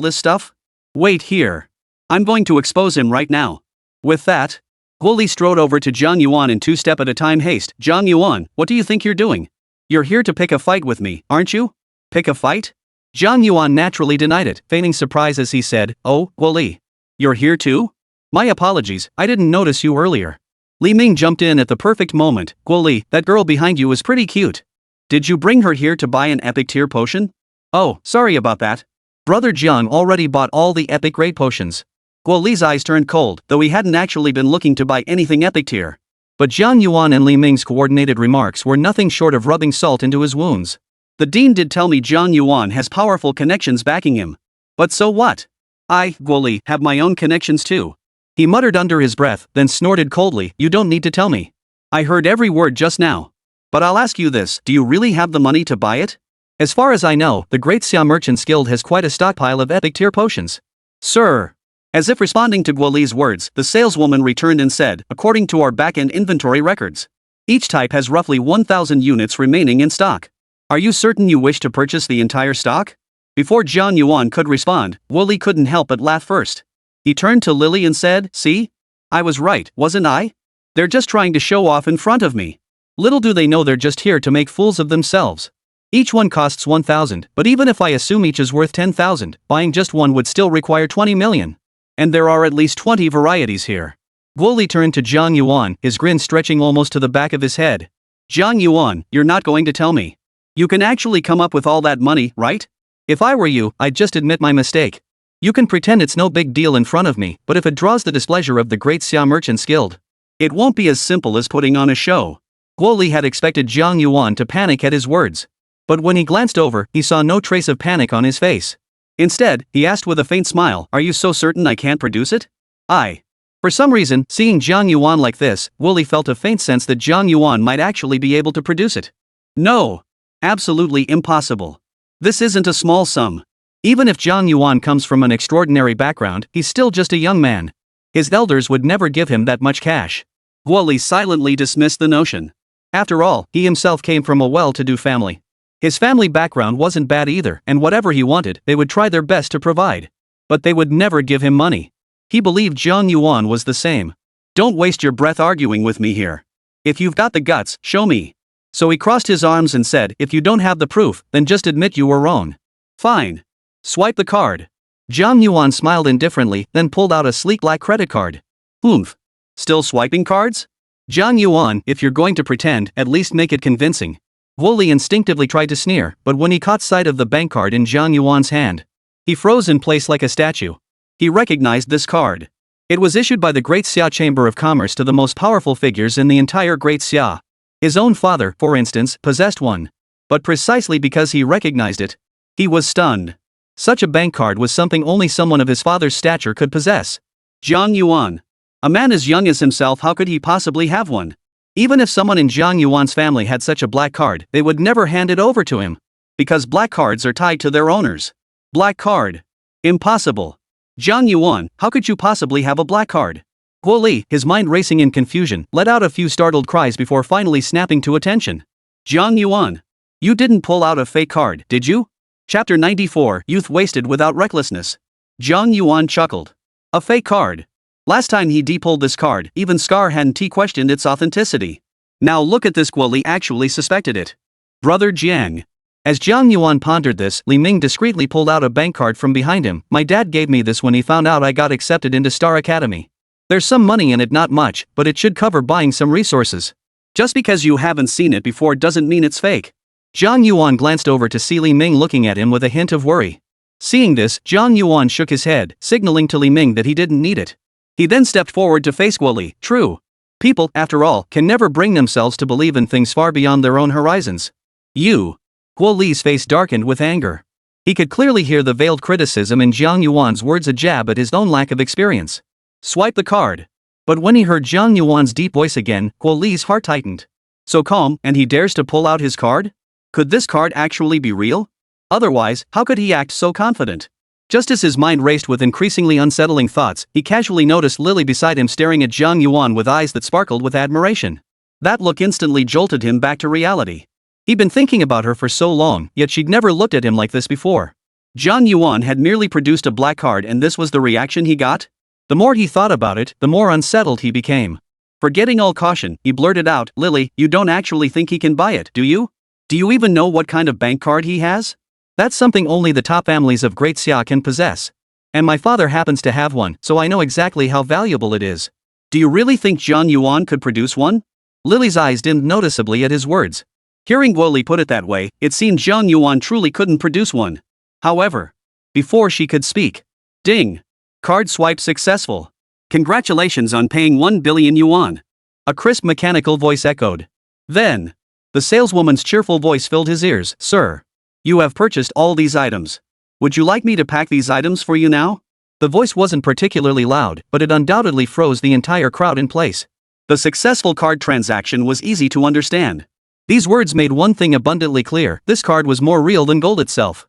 this stuff? Wait here. I'm going to expose him right now. With that, Guo Li strode over to Jiang Yuan in two-step at a time haste. Jiang Yuan, what do you think you're doing? You're here to pick a fight with me, aren't you? Pick a fight? Jiang Yuan naturally denied it, feigning surprise as he said, Oh, Guo Li. You're here too? My apologies, I didn't notice you earlier. Li Ming jumped in at the perfect moment. Guo Li, that girl behind you is pretty cute. Did you bring her here to buy an epic tier potion? Oh, sorry about that. Brother Jiang already bought all the epic grade potions. Guo Li's eyes turned cold, though he hadn't actually been looking to buy anything epic tier. But Jiang Yuan and Li Ming's coordinated remarks were nothing short of rubbing salt into his wounds. The dean did tell me Jiang Yuan has powerful connections backing him. But so what? I, Guo Li, have my own connections too. He muttered under his breath, then snorted coldly, You don't need to tell me. I heard every word just now. But I'll ask you this, do you really have the money to buy it? As far as I know, the Great Xia Merchants Guild has quite a stockpile of epic tier potions. Sir. As if responding to Guo Li's words, the saleswoman returned and said, According to our back-end inventory records, each type has roughly 1,000 units remaining in stock. Are you certain you wish to purchase the entire stock? Before Jiang Yuan could respond, Guo Li couldn't help but laugh first. He turned to Lily and said, See? I was right, wasn't I? They're just trying to show off in front of me. Little do they know they're just here to make fools of themselves. Each one costs 1,000, but even if I assume each is worth 10,000, buying just one would still require 20 million. And there are at least 20 varieties here. Guo Li turned to Jiang Yuan, his grin stretching almost to the back of his head. Jiang Yuan, you're not going to tell me. You can actually come up with all that money, right? If I were you, I'd just admit my mistake. You can pretend it's no big deal in front of me, but if it draws the displeasure of the Great Xia Merchants Guild, it won't be as simple as putting on a show. Guo Li had expected Jiang Yuan to panic at his words. But when he glanced over, he saw no trace of panic on his face. Instead, he asked with a faint smile, Are you so certain I can't produce it? For some reason, seeing Jiang Yuan like this, Guo Li felt a faint sense that Jiang Yuan might actually be able to produce it. No. Absolutely impossible. This isn't a small sum. Even if Jiang Yuan comes from an extraordinary background, he's still just a young man. His elders would never give him that much cash. Guo Li silently dismissed the notion. After all, he himself came from a well-to-do family. His family background wasn't bad either, and whatever he wanted, they would try their best to provide. But they would never give him money. He believed Jiang Yuan was the same. Don't waste your breath arguing with me here. If you've got the guts, show me. So he crossed his arms and said, If you don't have the proof, then just admit you were wrong. Fine. Swipe the card. Jiang Yuan smiled indifferently, then pulled out a sleek black credit card. Oomph. Still swiping cards? Jiang Yuan, if you're going to pretend, at least make it convincing. Guo Li instinctively tried to sneer, but when he caught sight of the bank card in Jiang Yuan's hand, he froze in place like a statue. He recognized this card. It was issued by the Great Xia Chamber of Commerce to the most powerful figures in the entire Great Xia. His own father, for instance, possessed one. But precisely because he recognized it, he was stunned. Such a bank card was something only someone of his father's stature could possess. Jiang Yuan. A man as young as himself, how could he possibly have one? Even if someone in Jiang Yuan's family had such a black card, they would never hand it over to him. Because black cards are tied to their owners. Black card. Impossible. Jiang Yuan, how could you possibly have a black card? Guo Li, his mind racing in confusion, let out a few startled cries before finally snapping to attention. Jiang Yuan. You didn't pull out a fake card, did you? Chapter 94, Youth Wasted Without Recklessness. Jiang Yuan chuckled. A fake card. Last time he depulled this card, even Scar hadn't questioned its authenticity. Now look at this, Guo Li actually suspected it. Brother Jiang. As Jiang Yuan pondered this, Li Ming discreetly pulled out a bank card from behind him. My dad gave me this when he found out I got accepted into Star Academy. There's some money in it, not much, but it should cover buying some resources. Just because you haven't seen it before doesn't mean it's fake. Jiang Yuan glanced over to see Li Ming looking at him with a hint of worry. Seeing this, Jiang Yuan shook his head, signaling to Li Ming that he didn't need it. He then stepped forward to face Guo Li. True. People, after all, can never bring themselves to believe in things far beyond their own horizons. You. Guo Li's face darkened with anger. He could clearly hear the veiled criticism in Jiang Yuan's words, a jab at his own lack of experience. Swipe the card. But when he heard Jiang Yuan's deep voice again, Guo Li's heart tightened. So calm, and he dares to pull out his card? Could this card actually be real? Otherwise, how could he act so confident? Just as his mind raced with increasingly unsettling thoughts, he casually noticed Lily beside him staring at Jiang Yuan with eyes that sparkled with admiration. That look instantly jolted him back to reality. He'd been thinking about her for so long, yet she'd never looked at him like this before. Jiang Yuan had merely produced a black card, and this was the reaction he got? The more he thought about it, the more unsettled he became. Forgetting all caution, he blurted out, "Lily, you don't actually think he can buy it, do you? Do you even know what kind of bank card he has? That's something only the top families of Great Xia can possess. And my father happens to have one, so I know exactly how valuable it is." Do you really think Jiang Yuan could produce one? Lily's eyes dimmed noticeably at his words. Hearing Guo Li put it that way, it seemed Jiang Yuan truly couldn't produce one. However, before she could speak, ding! Card swipe successful. Congratulations on paying 1 billion yuan. A crisp mechanical voice echoed. Then, the saleswoman's cheerful voice filled his ears. Sir, you have purchased all these items. Would you like me to pack these items for you now? The voice wasn't particularly loud, but it undoubtedly froze the entire crowd in place. The successful card transaction was easy to understand. These words made one thing abundantly clear: this card was more real than gold itself.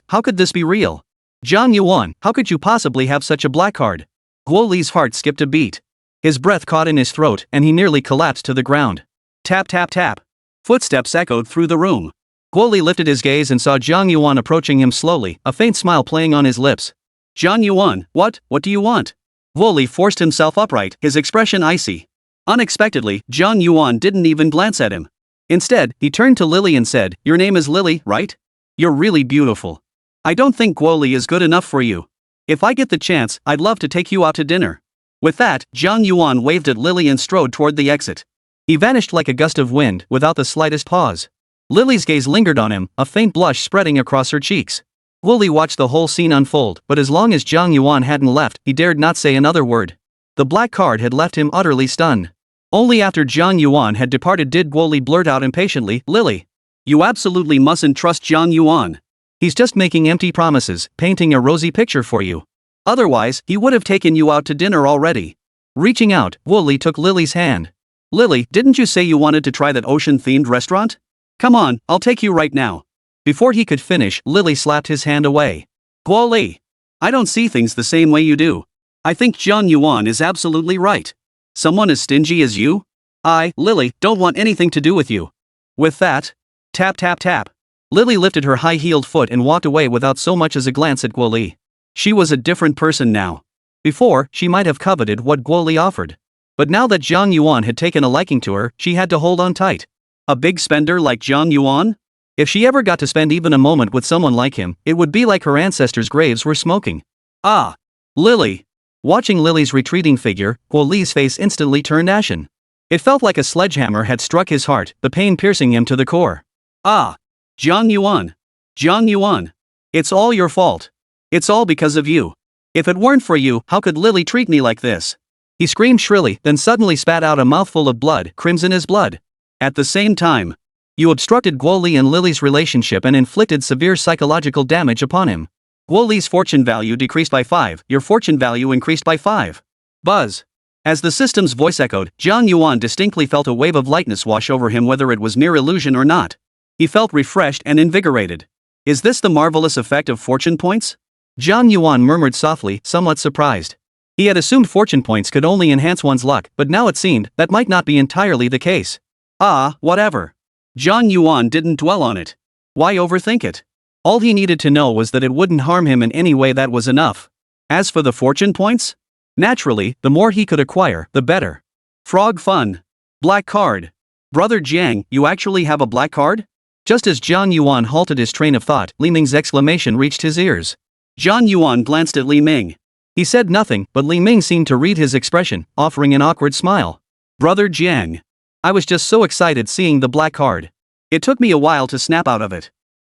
How could this be real? Jiang Yuan, how could you possibly have such a black card? Guo Li's heart skipped a beat. His breath caught in his throat, and he nearly collapsed to the ground. Tap tap tap. Footsteps echoed through the room. Guo Li lifted his gaze and saw Jiang Yuan approaching him slowly, a faint smile playing on his lips. Jiang Yuan, what do you want? Guo Li forced himself upright, his expression icy. Unexpectedly, Jiang Yuan didn't even glance at him. Instead, he turned to Lily and said, "Your name is Lily, right? You're really beautiful. I don't think Guo Li is good enough for you. If I get the chance, I'd love to take you out to dinner." With that, Jiang Yuan waved at Lily and strode toward the exit. He vanished like a gust of wind, without the slightest pause. Lily's gaze lingered on him, a faint blush spreading across her cheeks. Guo Li watched the whole scene unfold, but as long as Jiang Yuan hadn't left, he dared not say another word. The black card had left him utterly stunned. Only after Jiang Yuan had departed did Guo Li blurt out impatiently, "Lily, you absolutely mustn't trust Jiang Yuan. He's just making empty promises, painting a rosy picture for you. Otherwise, he would have taken you out to dinner already." Reaching out, Guo Li took Lily's hand. "Lily, didn't you say you wanted to try that ocean-themed restaurant? Come on, I'll take you right now." Before he could finish, Lily slapped his hand away. "Guo Li, I don't see things the same way you do. I think Jiang Yuan is absolutely right. Someone as stingy as you? I, Lily, don't want anything to do with you." With that, tap tap tap. Lily lifted her high-heeled foot and walked away without so much as a glance at Guo Li. She was a different person now. Before, she might have coveted what Guo Li offered. But now that Jiang Yuan had taken a liking to her, she had to hold on tight. A big spender like Jiang Yuan? If she ever got to spend even a moment with someone like him, it would be like her ancestors' graves were smoking. Ah! Lily! Watching Lily's retreating figure, Guo Li's face instantly turned ashen. It felt like a sledgehammer had struck his heart, the pain piercing him to the core. Ah! Jiang Yuan! Jiang Yuan! It's all your fault. It's all because of you. If it weren't for you, how could Lily treat me like this? He screamed shrilly, then suddenly spat out a mouthful of blood, crimson as blood. At the same time, you obstructed Guo Li and Lily's relationship and inflicted severe psychological damage upon him. Guo Li's fortune value decreased by 5, your fortune value increased by 5. Buzz. As the system's voice echoed, Jiang Yuan distinctly felt a wave of lightness wash over him, whether it was mere illusion or not. He felt refreshed and invigorated. Is this the marvelous effect of fortune points? Jiang Yuan murmured softly, somewhat surprised. He had assumed fortune points could only enhance one's luck, but now it seemed that might not be entirely the case. Ah, whatever. Jiang Yuan didn't dwell on it. Why overthink it? All he needed to know was that it wouldn't harm him in any way. That was enough. As for the fortune points? Naturally, the more he could acquire, the better. Frog fun. Black card. Brother Jiang, you actually have a black card? Just as Jiang Yuan halted his train of thought, Li Ming's exclamation reached his ears. Jiang Yuan glanced at Li Ming. He said nothing, but Li Ming seemed to read his expression, offering an awkward smile. Brother Jiang. I was just so excited seeing the black card. It took me a while to snap out of it.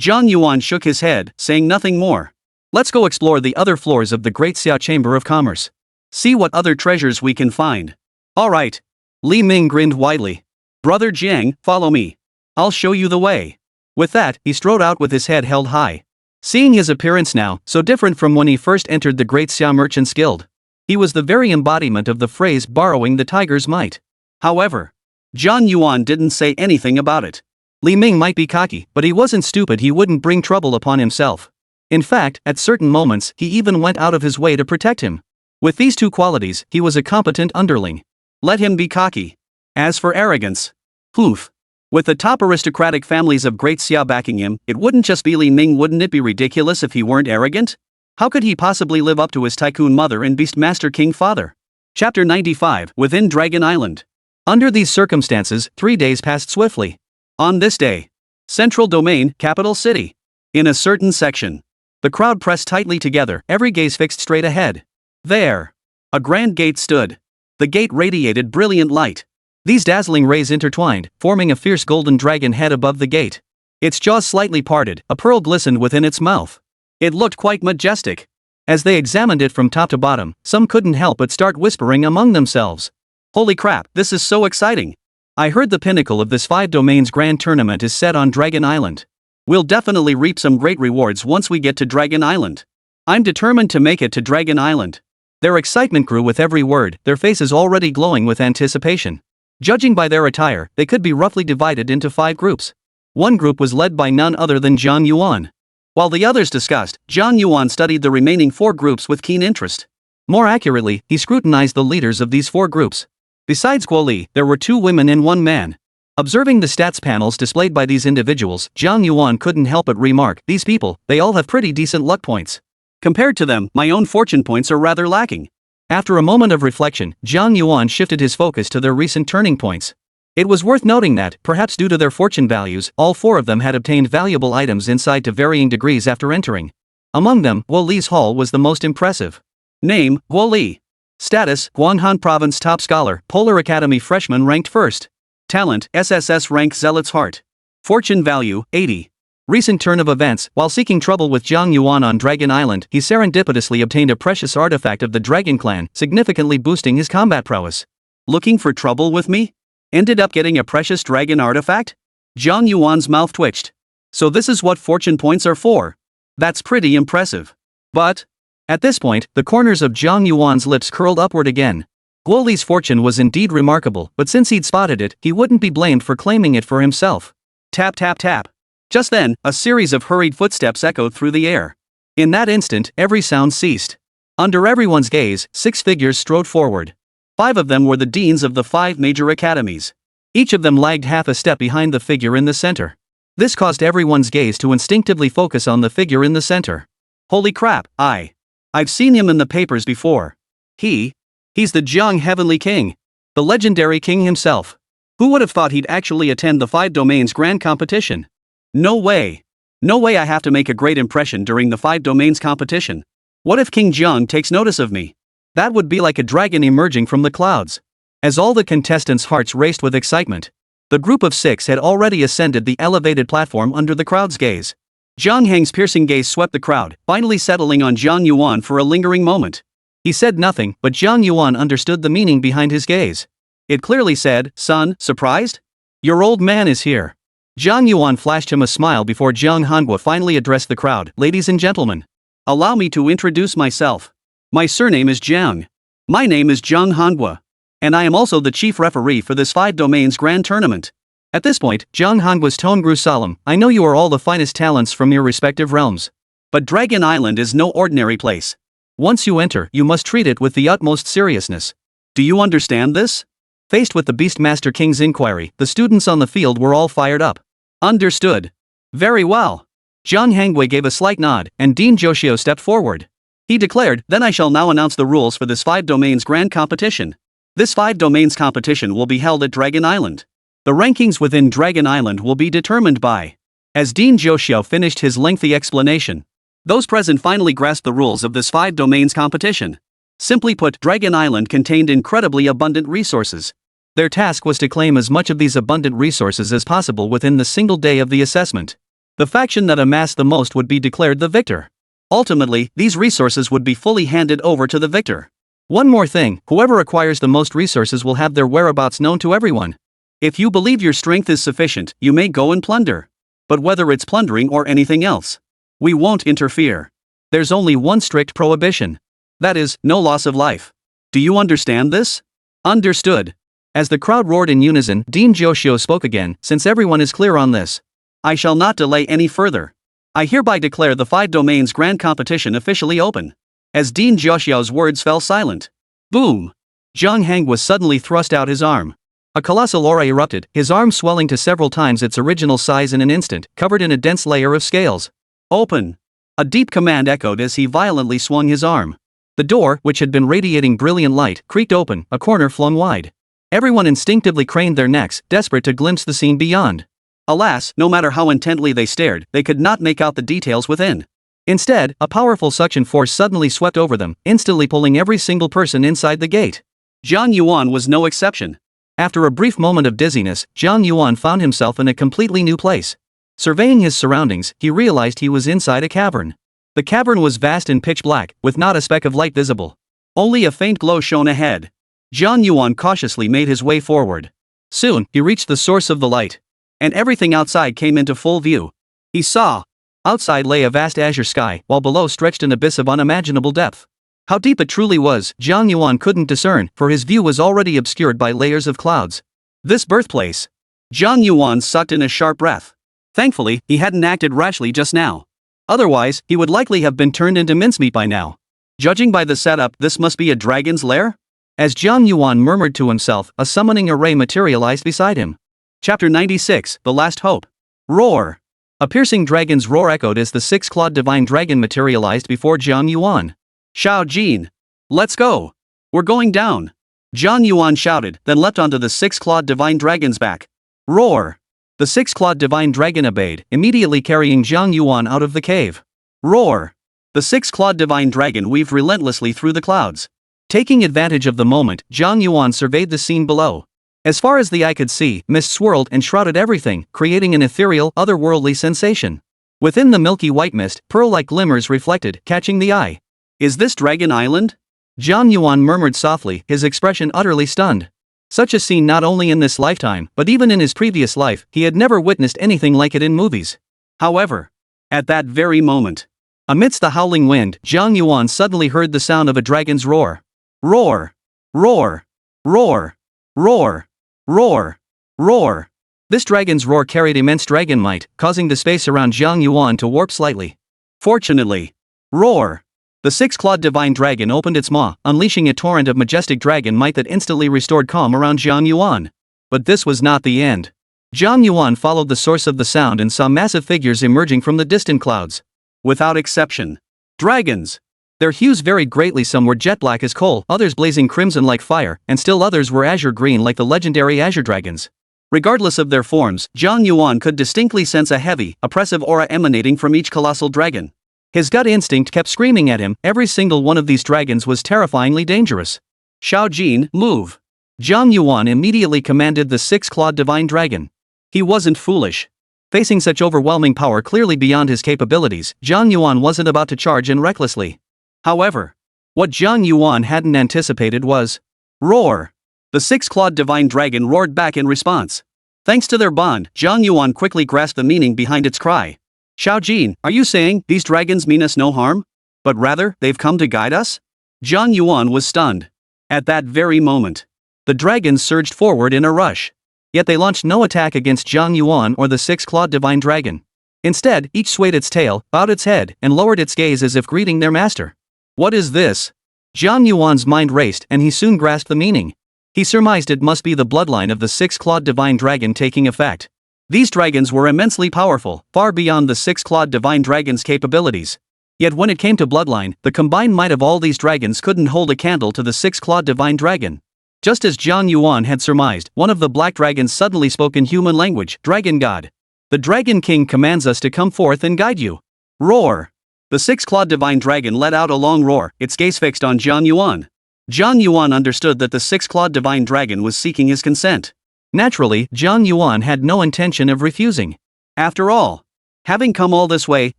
Jiang Yuan shook his head, saying nothing more. Let's go explore the other floors of the Great Xia Chamber of Commerce. See what other treasures we can find. All right. Li Ming grinned widely. Brother Jiang, follow me. I'll show you the way. With that, he strode out with his head held high. Seeing his appearance now, so different from when he first entered the Great Xia Merchants Guild, he was the very embodiment of the phrase borrowing the tiger's might. However, Jiang Yuan didn't say anything about it. Li Ming might be cocky, but he wasn't stupid. He wouldn't bring trouble upon himself. In fact, at certain moments, he even went out of his way to protect him. With these two qualities, he was a competent underling. Let him be cocky. As for arrogance, poof. With the top aristocratic families of Great Xia backing him, it wouldn't just be Li Ming. Wouldn't it be ridiculous if he weren't arrogant? How could he possibly live up to his tycoon mother and Beastmaster King father? Chapter 95, Within Dragon Island. Under these circumstances, 3 days passed swiftly. On this day, Central Domain, capital city. In a certain section, the crowd pressed tightly together, every gaze fixed straight ahead. There, a grand gate stood. The gate radiated brilliant light. These dazzling rays intertwined, forming a fierce golden dragon head above the gate. Its jaws slightly parted, a pearl glistened within its mouth. It looked quite majestic. As they examined it from top to bottom, some couldn't help but start whispering among themselves. Holy crap, this is so exciting. I heard the pinnacle of this 5 domains grand tournament is set on Dragon Island. We'll definitely reap some great rewards once we get to Dragon Island. I'm determined to make it to Dragon Island. Their excitement grew with every word, their faces already glowing with anticipation. Judging by their attire, they could be roughly divided into 5 groups. One group was led by none other than Jiang Yuan. While the others discussed, Jiang Yuan studied the remaining 4 groups with keen interest. More accurately, he scrutinized the leaders of these 4 groups. Besides Guo Li, there were 2 women and 1 man. Observing the stats panels displayed by these individuals, Jiang Yuan couldn't help but remark, these people, they all have pretty decent luck points. Compared to them, my own fortune points are rather lacking. After a moment of reflection, Jiang Yuan shifted his focus to their recent turning points. It was worth noting that, perhaps due to their fortune values, all 4 of them had obtained valuable items inside to varying degrees after entering. Among them, Guo Li's haul was the most impressive. Name, Guo Li. Status, Guanghan Province Top Scholar, Polar Academy Freshman ranked 1st. Talent, SSS rank Zealot's Heart. Fortune value, 80. Recent turn of events, while seeking trouble with Jiang Yuan on Dragon Island, he serendipitously obtained a precious artifact of the Dragon Clan, significantly boosting his combat prowess. Looking for trouble with me? Ended up getting a precious dragon artifact? Jiang Yuan's mouth twitched. So this is what fortune points are for. That's pretty impressive. But, at this point, the corners of Jiang Yuan's lips curled upward again. Guo Li's fortune was indeed remarkable, but since he'd spotted it, he wouldn't be blamed for claiming it for himself. Tap tap tap. Just then, a series of hurried footsteps echoed through the air. In that instant, every sound ceased. Under everyone's gaze, 6 figures strode forward. 5 of them were the deans of the 5 major academies. Each of them lagged half a step behind the figure in the center. This caused everyone's gaze to instinctively focus on the figure in the center. Holy crap, I've seen him in the papers before. He's the Jiang Heavenly King. The legendary king himself. Who would have thought he'd actually attend the 5 domains grand competition? No way. No way, I have to make a great impression during the 5 domains competition. What if King Jiang takes notice of me? That would be like a dragon emerging from the clouds. As all the contestants' hearts raced with excitement, the group of 6 had already ascended the elevated platform under the crowd's gaze. Jiang Hang's piercing gaze swept the crowd, finally settling on Jiang Yuan for a lingering moment. He said nothing, but Jiang Yuan understood the meaning behind his gaze. It clearly said, "Son, surprised? Your old man is here." Jiang Yuan flashed him a smile before Jiang Hangua finally addressed the crowd. "Ladies and gentlemen, allow me to introduce myself. My surname is Jiang. My name is Jiang Hangua. And I am also the chief referee for this 5 domains grand tournament." At this point, Jiang Hangua's tone grew solemn. "I know you are all the finest talents from your respective realms. But Dragon Island is no ordinary place. Once you enter, you must treat it with the utmost seriousness. Do you understand this?" Faced with the Beastmaster King's inquiry, the students on the field were all fired up. Understood. Very well. Jiang Hangwei gave a slight nod, and Dean Joshio stepped forward. He declared, "Then I shall now announce the rules for this 5 domains grand competition. This 5 domains competition will be held at Dragon Island. The rankings within Dragon Island will be determined by..." As Dean Joshio finished his lengthy explanation, those present finally grasped the rules of this 5 domains competition. Simply put, Dragon Island contained incredibly abundant resources. Their task was to claim as much of these abundant resources as possible within the single day of the assessment. The faction that amassed the most would be declared the victor. Ultimately, these resources would be fully handed over to the victor. One more thing, whoever acquires the most resources will have their whereabouts known to everyone. If you believe your strength is sufficient, you may go and plunder. But whether it's plundering or anything else, we won't interfere. There's only one strict prohibition. That is, no loss of life. Do you understand this? Understood. As the crowd roared in unison, Dean Joshio spoke again, since everyone is clear on this. I shall not delay any further. I hereby declare the 5 domains grand competition officially open. As Dean Joshio's words fell silent. Boom! Zhang Heng was suddenly thrust out his arm. A colossal aura erupted, his arm swelling to several times its original size in an instant, covered in a dense layer of scales. Open! A deep command echoed as he violently swung his arm. The door, which had been radiating brilliant light, creaked open, a corner flung wide. Everyone instinctively craned their necks, desperate to glimpse the scene beyond. Alas, no matter how intently they stared, they could not make out the details within. Instead, a powerful suction force suddenly swept over them, instantly pulling every single person inside the gate. Jiang Yuan was no exception. After a brief moment of dizziness, Jiang Yuan found himself in a completely new place. Surveying his surroundings, he realized he was inside a cavern. The cavern was vast and pitch black, with not a speck of light visible. Only a faint glow shone ahead. Jiang Yuan cautiously made his way forward. Soon, he reached the source of the light. And everything outside came into full view. He saw. Outside lay a vast azure sky, while below stretched an abyss of unimaginable depth. How deep it truly was, Jiang Yuan couldn't discern, for his view was already obscured by layers of clouds. This birthplace. Jiang Yuan sucked in a sharp breath. Thankfully, he hadn't acted rashly just now. Otherwise, he would likely have been turned into mincemeat by now. Judging by the setup, this must be a dragon's lair? As Jiang Yuan murmured to himself, a summoning array materialized beside him. Chapter 96, The Last Hope. Roar! A piercing dragon's roar echoed as the 6-clawed divine dragon materialized before Jiang Yuan. Shao Jin! Let's go! We're going down! Jiang Yuan shouted, then leapt onto the 6-clawed divine dragon's back. Roar! The 6-clawed divine dragon obeyed, immediately carrying Jiang Yuan out of the cave. Roar! The 6-clawed divine dragon weaved relentlessly through the clouds. Taking advantage of the moment, Jiang Yuan surveyed the scene below. As far as the eye could see, mist swirled and shrouded everything, creating an ethereal, otherworldly sensation. Within the milky white mist, pearl-like glimmers reflected, catching the eye. Is this Dragon Island? Jiang Yuan murmured softly, his expression utterly stunned. Such a scene not only in this lifetime, but even in his previous life, he had never witnessed anything like it in movies. However, at that very moment, amidst the howling wind, Jiang Yuan suddenly heard the sound of a dragon's roar. Roar! Roar! Roar! Roar! Roar! Roar! This dragon's roar carried immense dragon might, causing the space around Jiang Yuan to warp slightly. Fortunately, roar! The 6-clawed divine dragon opened its maw, unleashing a torrent of majestic dragon might that instantly restored calm around Jiang Yuan. But this was not the end. Jiang Yuan followed the source of the sound and saw massive figures emerging from the distant clouds. Without exception, dragons. Their hues varied greatly, some were jet black as coal, others blazing crimson like fire, and still others were azure green like the legendary azure dragons. Regardless of their forms, Jiang Yuan could distinctly sense a heavy, oppressive aura emanating from each colossal dragon. His gut instinct kept screaming at him, every single one of these dragons was terrifyingly dangerous. Shao Jin, move! Jiang Yuan immediately commanded the 6-clawed divine dragon. He wasn't foolish. Facing such overwhelming power clearly beyond his capabilities, Jiang Yuan wasn't about to charge in recklessly. However, what Jiang Yuan hadn't anticipated was roar! The 6-clawed divine dragon roared back in response. Thanks to their bond, Jiang Yuan quickly grasped the meaning behind its cry. Shao Jin, are you saying these dragons mean us no harm? But rather, they've come to guide us? Jiang Yuan was stunned. At that very moment, the dragons surged forward in a rush. Yet they launched no attack against Jiang Yuan or the 6-clawed divine dragon. Instead, each swayed its tail, bowed its head, and lowered its gaze as if greeting their master. What is this? Jiang Yuan's mind raced, and he soon grasped the meaning. He surmised it must be the bloodline of the 6-clawed divine dragon taking effect. These dragons were immensely powerful, far beyond the 6-clawed divine dragon's capabilities. Yet when it came to bloodline, the combined might of all these dragons couldn't hold a candle to the 6-clawed divine dragon. Just as Jiang Yuan had surmised, one of the black dragons suddenly spoke in human language, Dragon God. The Dragon King commands us to come forth and guide you. Roar! The 6-clawed divine dragon let out a long roar, its gaze fixed on Jiang Yuan. Jiang Yuan understood that the 6-clawed divine dragon was seeking his consent. Naturally, Jiang Yuan had no intention of refusing. After all, having come all this way,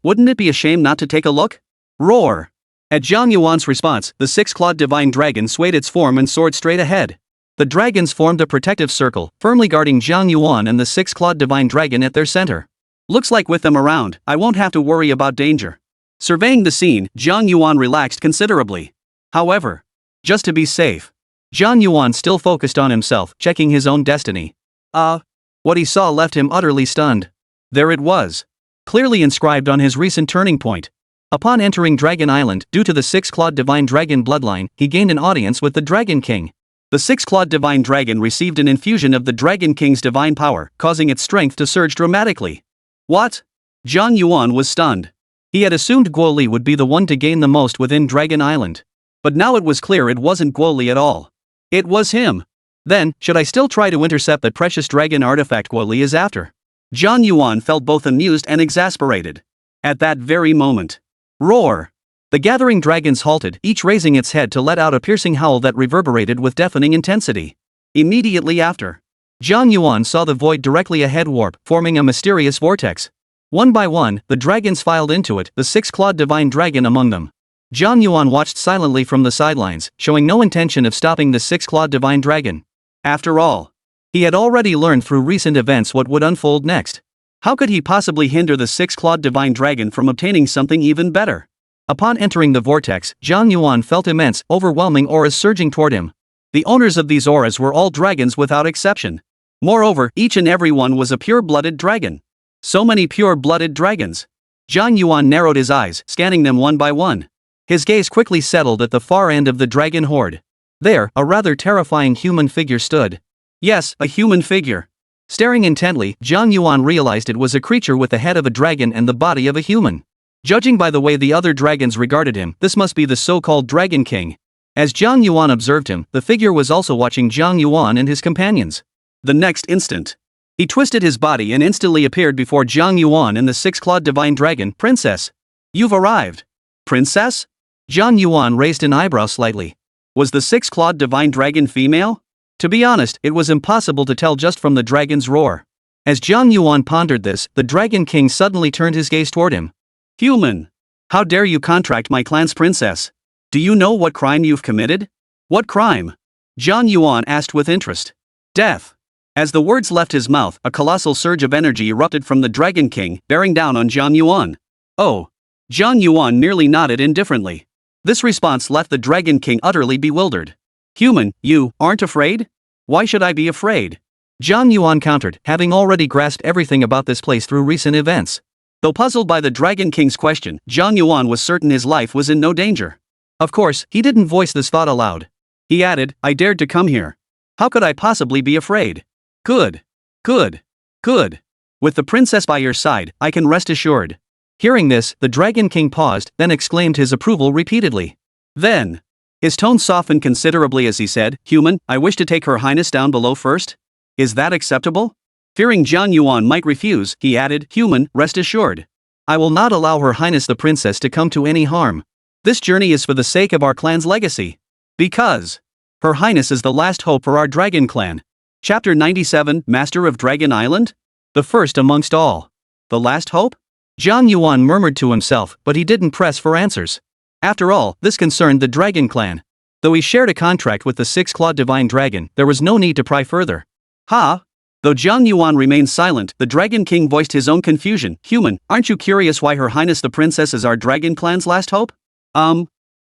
wouldn't it be a shame not to take a look? Roar! At Jiang Yuan's response, the six-clawed divine dragon swayed its form and soared straight ahead. The dragons formed a protective circle, firmly guarding Jiang Yuan and the six-clawed divine dragon at their center. Looks like with them around, I won't have to worry about danger. Surveying the scene, Jiang Yuan relaxed considerably. However, just to be safe, Jiang Yuan still focused on himself, checking his own destiny. What he saw left him utterly stunned. There it was, clearly inscribed on his recent turning point. Upon entering Dragon Island, due to the six-clawed divine dragon bloodline, he gained an audience with the Dragon King. The six-clawed divine dragon received an infusion of the Dragon King's divine power, causing its strength to surge dramatically. What? Jiang Yuan was stunned. He had assumed Guo Li would be the one to gain the most within Dragon Island. But now it was clear it wasn't Guo Li at all. It was him. Then, should I still try to intercept the precious dragon artifact Guo Li is after? Jiang Yuan felt both amused and exasperated. At that very moment. Roar! The gathering dragons halted, each raising its head to let out a piercing howl that reverberated with deafening intensity. Immediately after, Jiang Yuan saw the void directly ahead warp, forming a mysterious vortex. One by one, the dragons filed into it, the six-clawed divine dragon among them. Jiang Yuan watched silently from the sidelines, showing no intention of stopping the six-clawed divine dragon. After all, he had already learned through recent events what would unfold next. How could he possibly hinder the six-clawed divine dragon from obtaining something even better? Upon entering the vortex, Jiang Yuan felt immense, overwhelming auras surging toward him. The owners of these auras were all dragons without exception. Moreover, each and every one was a pure-blooded dragon. So many pure-blooded dragons. Jiang Yuan narrowed his eyes, scanning them one by one. His gaze quickly settled at the far end of the dragon horde. There, a rather terrifying human figure stood. Yes, a human figure. Staring intently, Jiang Yuan realized it was a creature with the head of a dragon and the body of a human. Judging by the way the other dragons regarded him, this must be the so-called Dragon King. As Jiang Yuan observed him, the figure was also watching Jiang Yuan and his companions. The next instant, he twisted his body and instantly appeared before Jiang Yuan and the six-clawed divine dragon. Princess! You've arrived! Princess? Jiang Yuan raised an eyebrow slightly. Was the six-clawed divine dragon female? To be honest, it was impossible to tell just from the dragon's roar. As Jiang Yuan pondered this, the Dragon King suddenly turned his gaze toward him. Human! How dare you contract my clan's princess? Do you know what crime you've committed? What crime? Jiang Yuan asked with interest. Death. As the words left his mouth, a colossal surge of energy erupted from the Dragon King, bearing down on Jiang Yuan. Oh! Jiang Yuan merely nodded indifferently. This response left the Dragon King utterly bewildered. Human, you aren't afraid? Why should I be afraid? Jiang Yuan countered, having already grasped everything about this place through recent events. Though puzzled by the Dragon King's question, Jiang Yuan was certain his life was in no danger. Of course, he didn't voice this thought aloud. He added, I dared to come here. How could I possibly be afraid? Good. Good. Good. With the princess by your side, I can rest assured. Hearing this, the Dragon King paused, then exclaimed his approval repeatedly. Then, his tone softened considerably as he said, Human, I wish to take Her Highness down below first. Is that acceptable? Fearing Jiang Yuan might refuse, he added, Human, rest assured. I will not allow Her Highness the Princess to come to any harm. This journey is for the sake of our clan's legacy. Because Her Highness is the last hope for our dragon clan. Chapter 97, Master of Dragon Island? The first amongst all. The last hope? Jiang Yuan murmured to himself, but he didn't press for answers. After all, this concerned the Dragon Clan. Though he shared a contract with the six-clawed divine dragon, there was no need to pry further. Ha! Though Jiang Yuan remained silent, the Dragon King voiced his own confusion. Human, aren't you curious why Her Highness the Princess is our Dragon Clan's last hope?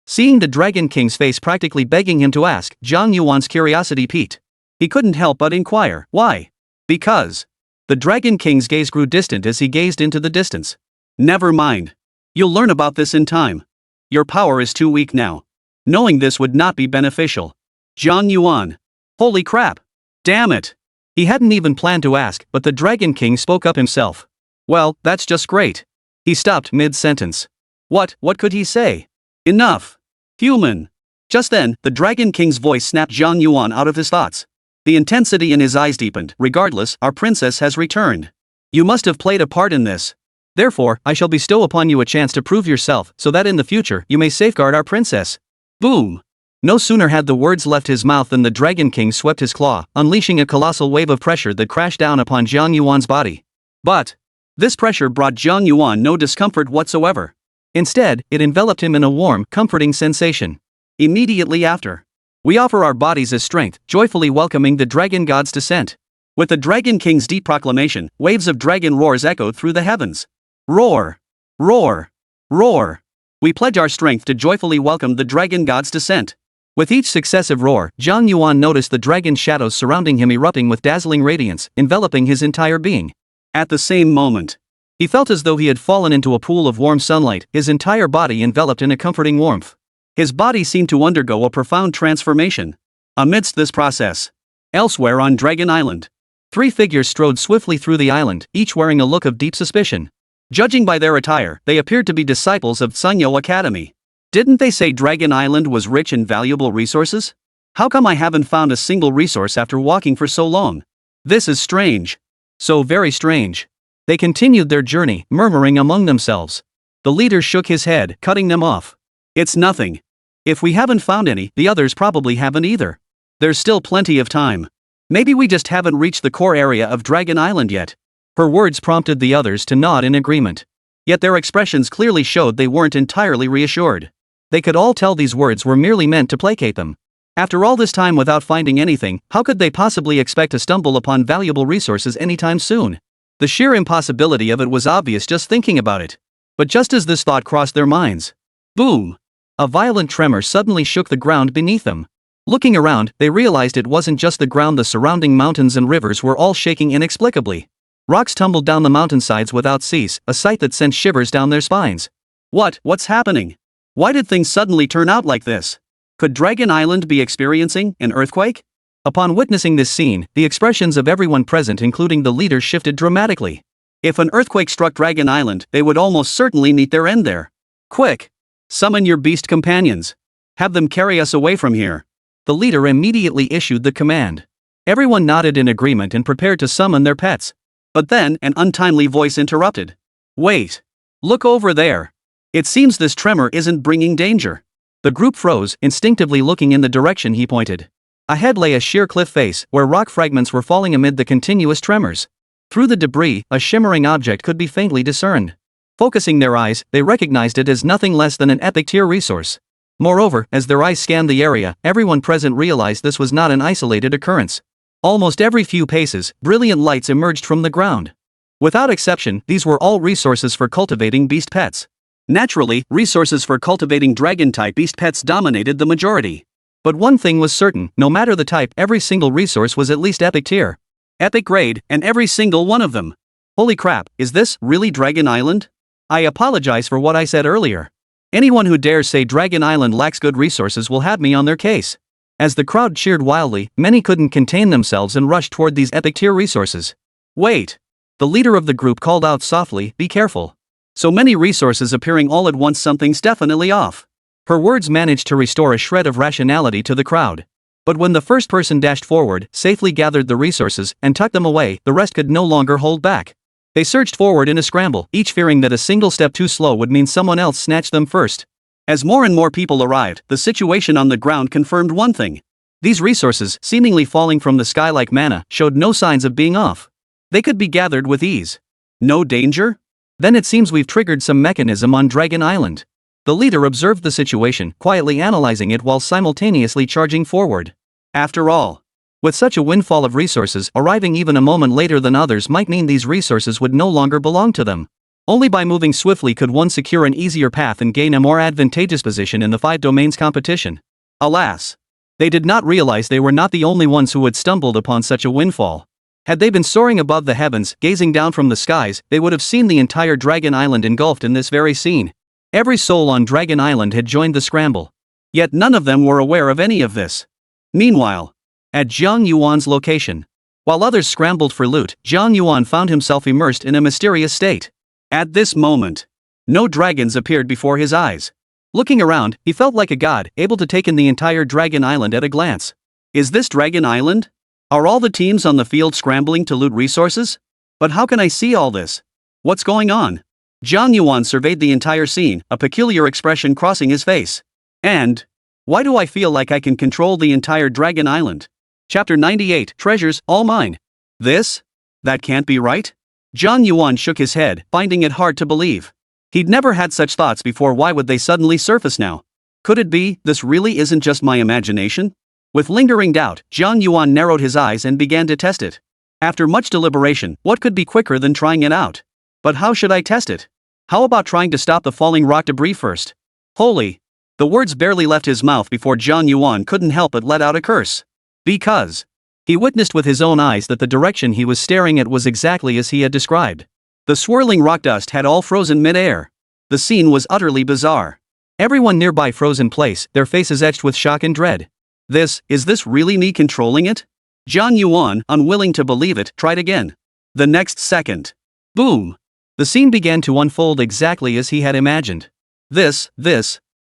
Seeing the Dragon King's face practically begging him to ask, Jiang Yuan's curiosity piqued. He couldn't help but inquire, why? Because. The Dragon King's gaze grew distant as he gazed into the distance. Never mind. You'll learn about this in time. Your power is too weak now. Knowing this would not be beneficial. Jiang Yuan. Holy crap. Damn it. He hadn't even planned to ask, but the Dragon King spoke up himself. Well, that's just great. He stopped mid-sentence. What could he say? Enough. Human. Just then, the Dragon King's voice snapped Jiang Yuan out of his thoughts. The intensity in his eyes deepened. Regardless, our princess has returned. You must have played a part in this. Therefore, I shall bestow upon you a chance to prove yourself, so that in the future, you may safeguard our princess. Boom! No sooner had the words left his mouth than the Dragon King swept his claw, unleashing a colossal wave of pressure that crashed down upon Jiang Yuan's body. But this pressure brought Jiang Yuan no discomfort whatsoever. Instead, it enveloped him in a warm, comforting sensation. Immediately after, we offer our bodies as strength, joyfully welcoming the dragon god's descent. With the Dragon King's deep proclamation, waves of dragon roars echoed through the heavens. Roar! Roar! Roar! We pledge our strength to joyfully welcome the dragon god's descent. With each successive roar, Jiang Yuan noticed the dragon shadows surrounding him erupting with dazzling radiance, enveloping his entire being. At the same moment, he felt as though he had fallen into a pool of warm sunlight, his entire body enveloped in a comforting warmth. His body seemed to undergo a profound transformation. Amidst this process, elsewhere on Dragon Island, 3 figures strode swiftly through the island, each wearing a look of deep suspicion. Judging by their attire, they appeared to be disciples of Sunyo Academy. Didn't they say Dragon Island was rich in valuable resources? How come I haven't found a single resource after walking for so long? This is strange. So very strange. They continued their journey, murmuring among themselves. The leader shook his head, cutting them off. It's nothing. If we haven't found any, the others probably haven't either. There's still plenty of time. Maybe we just haven't reached the core area of Dragon Island yet. Her words prompted the others to nod in agreement. Yet their expressions clearly showed they weren't entirely reassured. They could all tell these words were merely meant to placate them. After all this time without finding anything, how could they possibly expect to stumble upon valuable resources anytime soon? The sheer impossibility of it was obvious just thinking about it. But just as this thought crossed their minds, boom! A violent tremor suddenly shook the ground beneath them. Looking around, they realized it wasn't just the ground, the surrounding mountains and rivers were all shaking inexplicably. Rocks tumbled down the mountainsides without cease, a sight that sent shivers down their spines. What's happening? Why did things suddenly turn out like this? Could Dragon Island be experiencing an earthquake? Upon witnessing this scene, the expressions of everyone present, including the leader, shifted dramatically. If an earthquake struck Dragon Island, they would almost certainly meet their end there. Quick! Summon your beast companions. Have them carry us away from here. The leader immediately issued the command. Everyone nodded in agreement and prepared to summon their pets. But then, an untimely voice interrupted. Wait! Look over there! It seems this tremor isn't bringing danger. The group froze, instinctively looking in the direction he pointed. Ahead lay a sheer cliff face, where rock fragments were falling amid the continuous tremors. Through the debris, a shimmering object could be faintly discerned. Focusing their eyes, they recognized it as nothing less than an epic tier resource. Moreover, as their eyes scanned the area, everyone present realized this was not an isolated occurrence. Almost every few paces, brilliant lights emerged from the ground. Without exception, these were all resources for cultivating beast pets. Naturally, resources for cultivating dragon-type beast pets dominated the majority. But one thing was certain, no matter the type, every single resource was at least epic tier. Epic grade, and every single one of them. Holy crap, is this really Dragon Island? I apologize for what I said earlier. Anyone who dares say Dragon Island lacks good resources will have me on their case. As the crowd cheered wildly, many couldn't contain themselves and rushed toward these epic tier resources. Wait! The leader of the group called out softly, "Be careful. So many resources appearing all at once, something's definitely off." Her words managed to restore a shred of rationality to the crowd. But when the first person dashed forward, safely gathered the resources, and tucked them away, the rest could no longer hold back. They surged forward in a scramble, each fearing that a single step too slow would mean someone else snatched them first. As more and more people arrived, the situation on the ground confirmed one thing. These resources, seemingly falling from the sky like manna, showed no signs of being off. They could be gathered with ease. No danger? Then it seems we've triggered some mechanism on Dragon Island. The leader observed the situation, quietly analyzing it while simultaneously charging forward. After all, with such a windfall of resources, arriving even a moment later than others might mean these resources would no longer belong to them. Only by moving swiftly could one secure an easier path and gain a more advantageous position in the 5 domains competition. Alas, they did not realize they were not the only ones who had stumbled upon such a windfall. Had they been soaring above the heavens, gazing down from the skies, they would have seen the entire Dragon Island engulfed in this very scene. Every soul on Dragon Island had joined the scramble. Yet none of them were aware of any of this. Meanwhile, at Jiang Yuan's location, while others scrambled for loot, Jiang Yuan found himself immersed in a mysterious state. At this moment, no dragons appeared before his eyes. Looking around, he felt like a god, able to take in the entire Dragon Island at a glance. Is this Dragon Island? Are all the teams on the field scrambling to loot resources? But how can I see all this? What's going on? Jiang Yuan surveyed the entire scene, a peculiar expression crossing his face. And, why do I feel like I can control the entire Dragon Island? Chapter 98, Treasures, all mine. That can't be right? Jiang Yuan shook his head, finding it hard to believe. He'd never had such thoughts before. Why would they suddenly surface now? Could it be, this really isn't just my imagination? With lingering doubt, Jiang Yuan narrowed his eyes and began to test it. After much deliberation, what could be quicker than trying it out? But how should I test it? How about trying to stop the falling rock debris first? Holy! The words barely left his mouth before Jiang Yuan couldn't help but let out a curse. Because he witnessed with his own eyes that the direction he was staring at was exactly as he had described. The swirling rock dust had all frozen mid-air. The scene was utterly bizarre. Everyone nearby froze in place, their faces etched with shock and dread. Is this really me controlling it? Jiang Yuan, unwilling to believe it, tried again. The next second. Boom! The scene began to unfold exactly as he had imagined.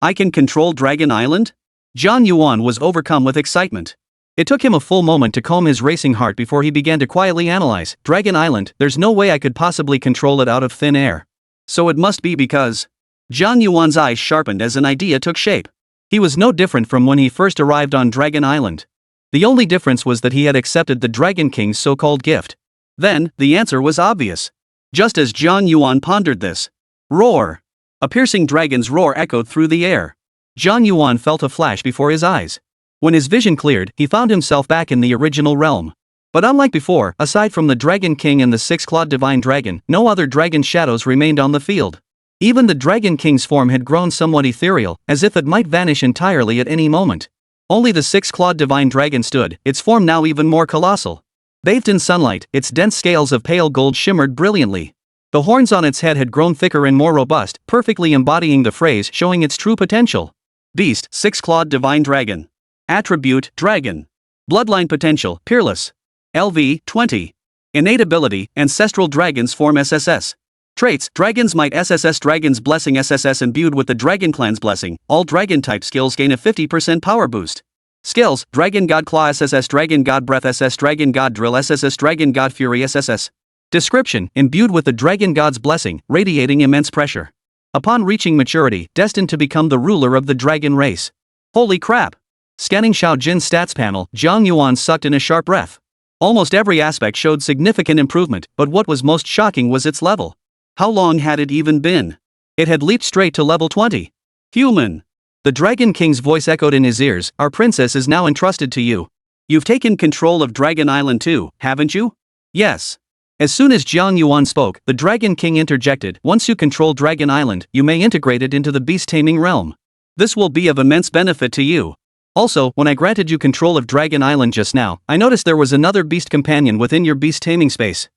I can control Dragon Island? Jiang Yuan was overcome with excitement. It took him a full moment to calm his racing heart before he began to quietly analyze. Dragon Island, there's no way I could possibly control it out of thin air. So it must be because… Jiang Yuan's eyes sharpened as an idea took shape. He was no different from when he first arrived on Dragon Island. The only difference was that he had accepted the Dragon King's so-called gift. Then, the answer was obvious. Just as Jiang Yuan pondered this. Roar! A piercing dragon's roar echoed through the air. Jiang Yuan felt a flash before his eyes. When his vision cleared, he found himself back in the original realm. But unlike before, aside from the Dragon King and the six-clawed divine dragon, no other dragon shadows remained on the field. Even the Dragon King's form had grown somewhat ethereal, as if it might vanish entirely at any moment. Only the six-clawed divine dragon stood, its form now even more colossal. Bathed in sunlight, its dense scales of pale gold shimmered brilliantly. The horns on its head had grown thicker and more robust, perfectly embodying the phrase showing its true potential. Beast, six-clawed divine dragon. Attribute, dragon. Bloodline potential, peerless. LV, 20. Innate ability, ancestral dragons form SSS. Traits, dragons might SSS dragon's blessing SSS imbued with the dragon clan's blessing, all dragon type skills gain a 50% power boost. Skills, dragon god claw SSS dragon god breath SS dragon god drill SSS dragon god fury SSS. Description, imbued with the dragon god's blessing, radiating immense pressure. Upon reaching maturity, destined to become the ruler of the dragon race. Holy crap! Scanning Xiao Jin's stats panel, Jiang Yuan sucked in a sharp breath. Almost every aspect showed significant improvement, but what was most shocking was its level. How long had it even been? It had leaped straight to level 20. Human! The Dragon King's voice echoed in his ears, our princess is now entrusted to you. You've taken control of Dragon Island too, haven't you? Yes. As soon as Jiang Yuan spoke, the Dragon King interjected, once you control Dragon Island, you may integrate it into the beast-taming realm. This will be of immense benefit to you. Also, when I granted you control of Dragon Island just now, I noticed there was another beast companion within your beast-taming space.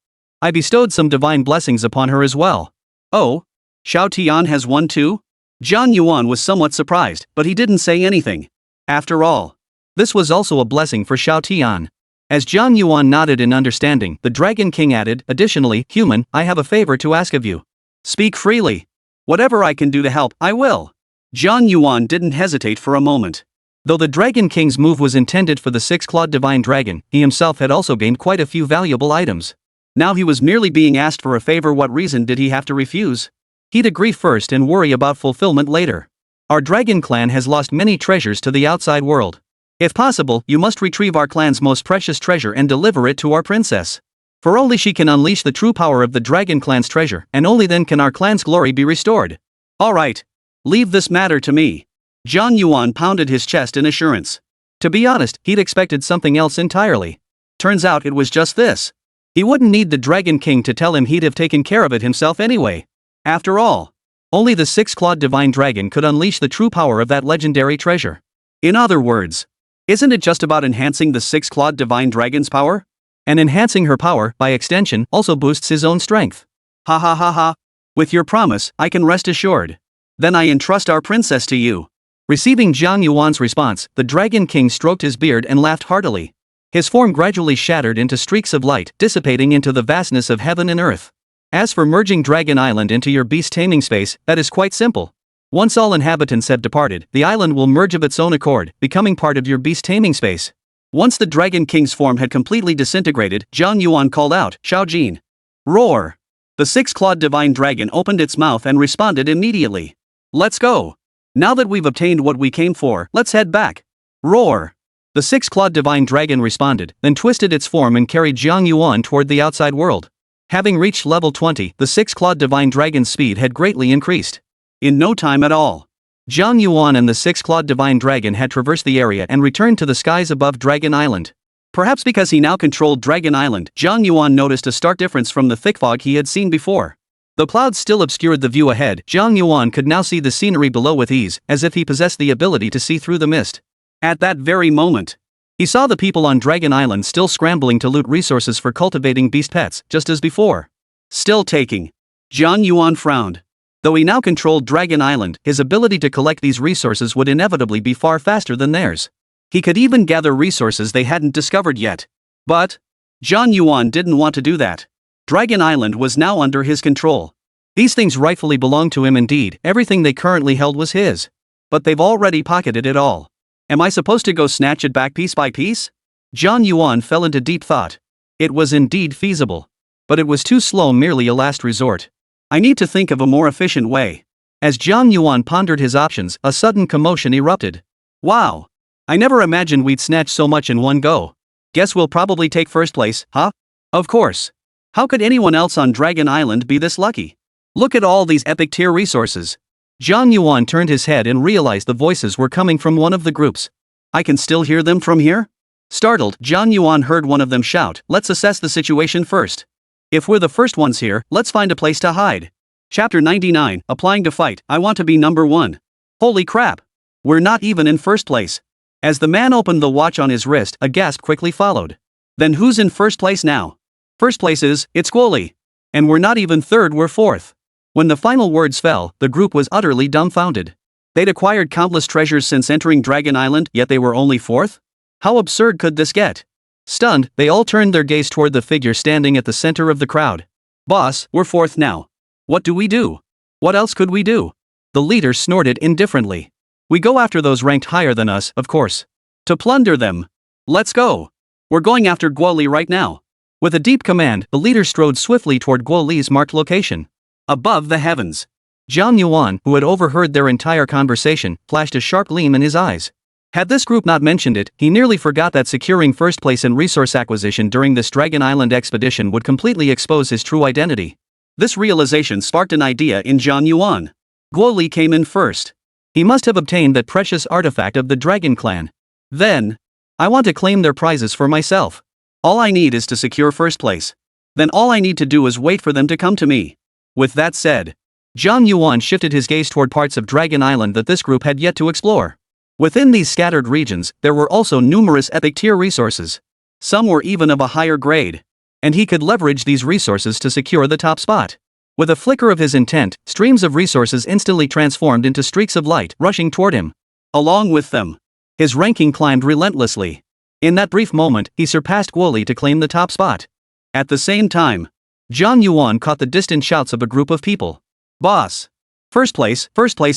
I bestowed some divine blessings upon her as well. Oh? Xiao Tian has one too? Jiang Yuan was somewhat surprised, but he didn't say anything. After all, this was also a blessing for Xiao Tian. As Jiang Yuan nodded in understanding, the Dragon King added, additionally, human, I have a favor to ask of you. Speak freely. Whatever I can do to help, I will. Jiang Yuan didn't hesitate for a moment. Though the Dragon King's move was intended for the six-clawed divine dragon, he himself had also gained quite a few valuable items. Now he was merely being asked for a favor. What reason did he have to refuse? He'd agree first and worry about fulfillment later. Our dragon clan has lost many treasures to the outside world. If possible, you must retrieve our clan's most precious treasure and deliver it to our princess. For only she can unleash the true power of the dragon clan's treasure, and only then can our clan's glory be restored. Alright. Leave this matter to me. Jiang Yuan pounded his chest in assurance. To be honest, he'd expected something else entirely. Turns out it was just this. He wouldn't need the Dragon King to tell him, he'd have taken care of it himself anyway. After all, only the six-clawed divine dragon could unleash the true power of that legendary treasure. In other words, isn't it just about enhancing the six-clawed divine dragon's power? And enhancing her power, by extension, also boosts his own strength. Ha ha ha ha. With your promise, I can rest assured. Then I entrust our princess to you. Receiving Jiang Yuan's response, the Dragon King stroked his beard and laughed heartily. His form gradually shattered into streaks of light, dissipating into the vastness of heaven and earth. As for merging Dragon Island into your beast-taming space, that is quite simple. Once all inhabitants have departed, the island will merge of its own accord, becoming part of your beast-taming space. Once the Dragon King's form had completely disintegrated, Jiang Yuan called out, Xiao Jin. Roar! The six-clawed divine dragon opened its mouth and responded immediately. Let's go! Now that we've obtained what we came for, let's head back. Roar! The six-clawed divine dragon responded, then twisted its form and carried Jiang Yuan toward the outside world. Having reached level 20, the six-clawed divine dragon's speed had greatly increased. In no time at all, Jiang Yuan and the six-clawed divine dragon had traversed the area and returned to the skies above Dragon Island. Perhaps because he now controlled Dragon Island, Jiang Yuan noticed a stark difference from the thick fog he had seen before. Though clouds still obscured the view ahead, Jiang Yuan could now see the scenery below with ease, as if he possessed the ability to see through the mist. At that very moment, he saw the people on Dragon Island still scrambling to loot resources for cultivating beast pets, just as before. Still taking. Jiang Yuan frowned. Though he now controlled Dragon Island, his ability to collect these resources would inevitably be far faster than theirs. He could even gather resources they hadn't discovered yet. But Jiang Yuan didn't want to do that. Dragon Island was now under his control. These things rightfully belonged to him indeed, everything they currently held was his. But they've already pocketed it all. Am I supposed to go snatch it back piece by piece? Jiang Yuan fell into deep thought. It was indeed feasible. But it was too slow, merely a last resort. I need to think of a more efficient way. As Jiang Yuan pondered his options, a sudden commotion erupted. Wow! I never imagined we'd snatch so much in one go. Guess we'll probably take first place, huh? Of course. How could anyone else on Dragon Island be this lucky? Look at all these epic tier resources. Jiang Yuan turned his head and realized the voices were coming from one of the groups. I can still hear them from here? Startled, Jiang Yuan heard one of them shout, "Let's assess the situation first. If we're the first ones here, let's find a place to hide." Chapter 99, Applying to Fight, I Want to Be Number 1. Holy crap! We're not even in first place. As the man opened the watch on his wrist, a gasp quickly followed. Then who's in first place now? First place is, it's Guoli. And we're not even third, we're fourth. When the final words fell, the group was utterly dumbfounded. They'd acquired countless treasures since entering Dragon Island, yet they were only fourth? How absurd could this get? Stunned, they all turned their gaze toward the figure standing at the center of the crowd. Boss, we're fourth now. What do we do? What else could we do? The leader snorted indifferently. We go after those ranked higher than us, of course. To plunder them. Let's go. We're going after Guoli right now. With a deep command, the leader strode swiftly toward Guoli's marked location. Above the heavens. Jiang Yuan, who had overheard their entire conversation, flashed a sharp gleam in his eyes. Had this group not mentioned it, he nearly forgot that securing first place in resource acquisition during this Dragon Island expedition would completely expose his true identity. This realization sparked an idea in Jiang Yuan. Guoli came in first. He must have obtained that precious artifact of the Dragon Clan. Then, I want to claim their prizes for myself. All I need is to secure first place. Then all I need to do is wait for them to come to me. With that said, Jiang Yuan shifted his gaze toward parts of Dragon Island that this group had yet to explore. Within these scattered regions, there were also numerous epic tier resources. Some were even of a higher grade. And he could leverage these resources to secure the top spot. With a flicker of his intent, streams of resources instantly transformed into streaks of light, rushing toward him. Along with them, his ranking climbed relentlessly. In that brief moment, he surpassed Guoli to claim the top spot. At the same time, Jiang Yuan caught the distant shouts of a group of people. Boss! First place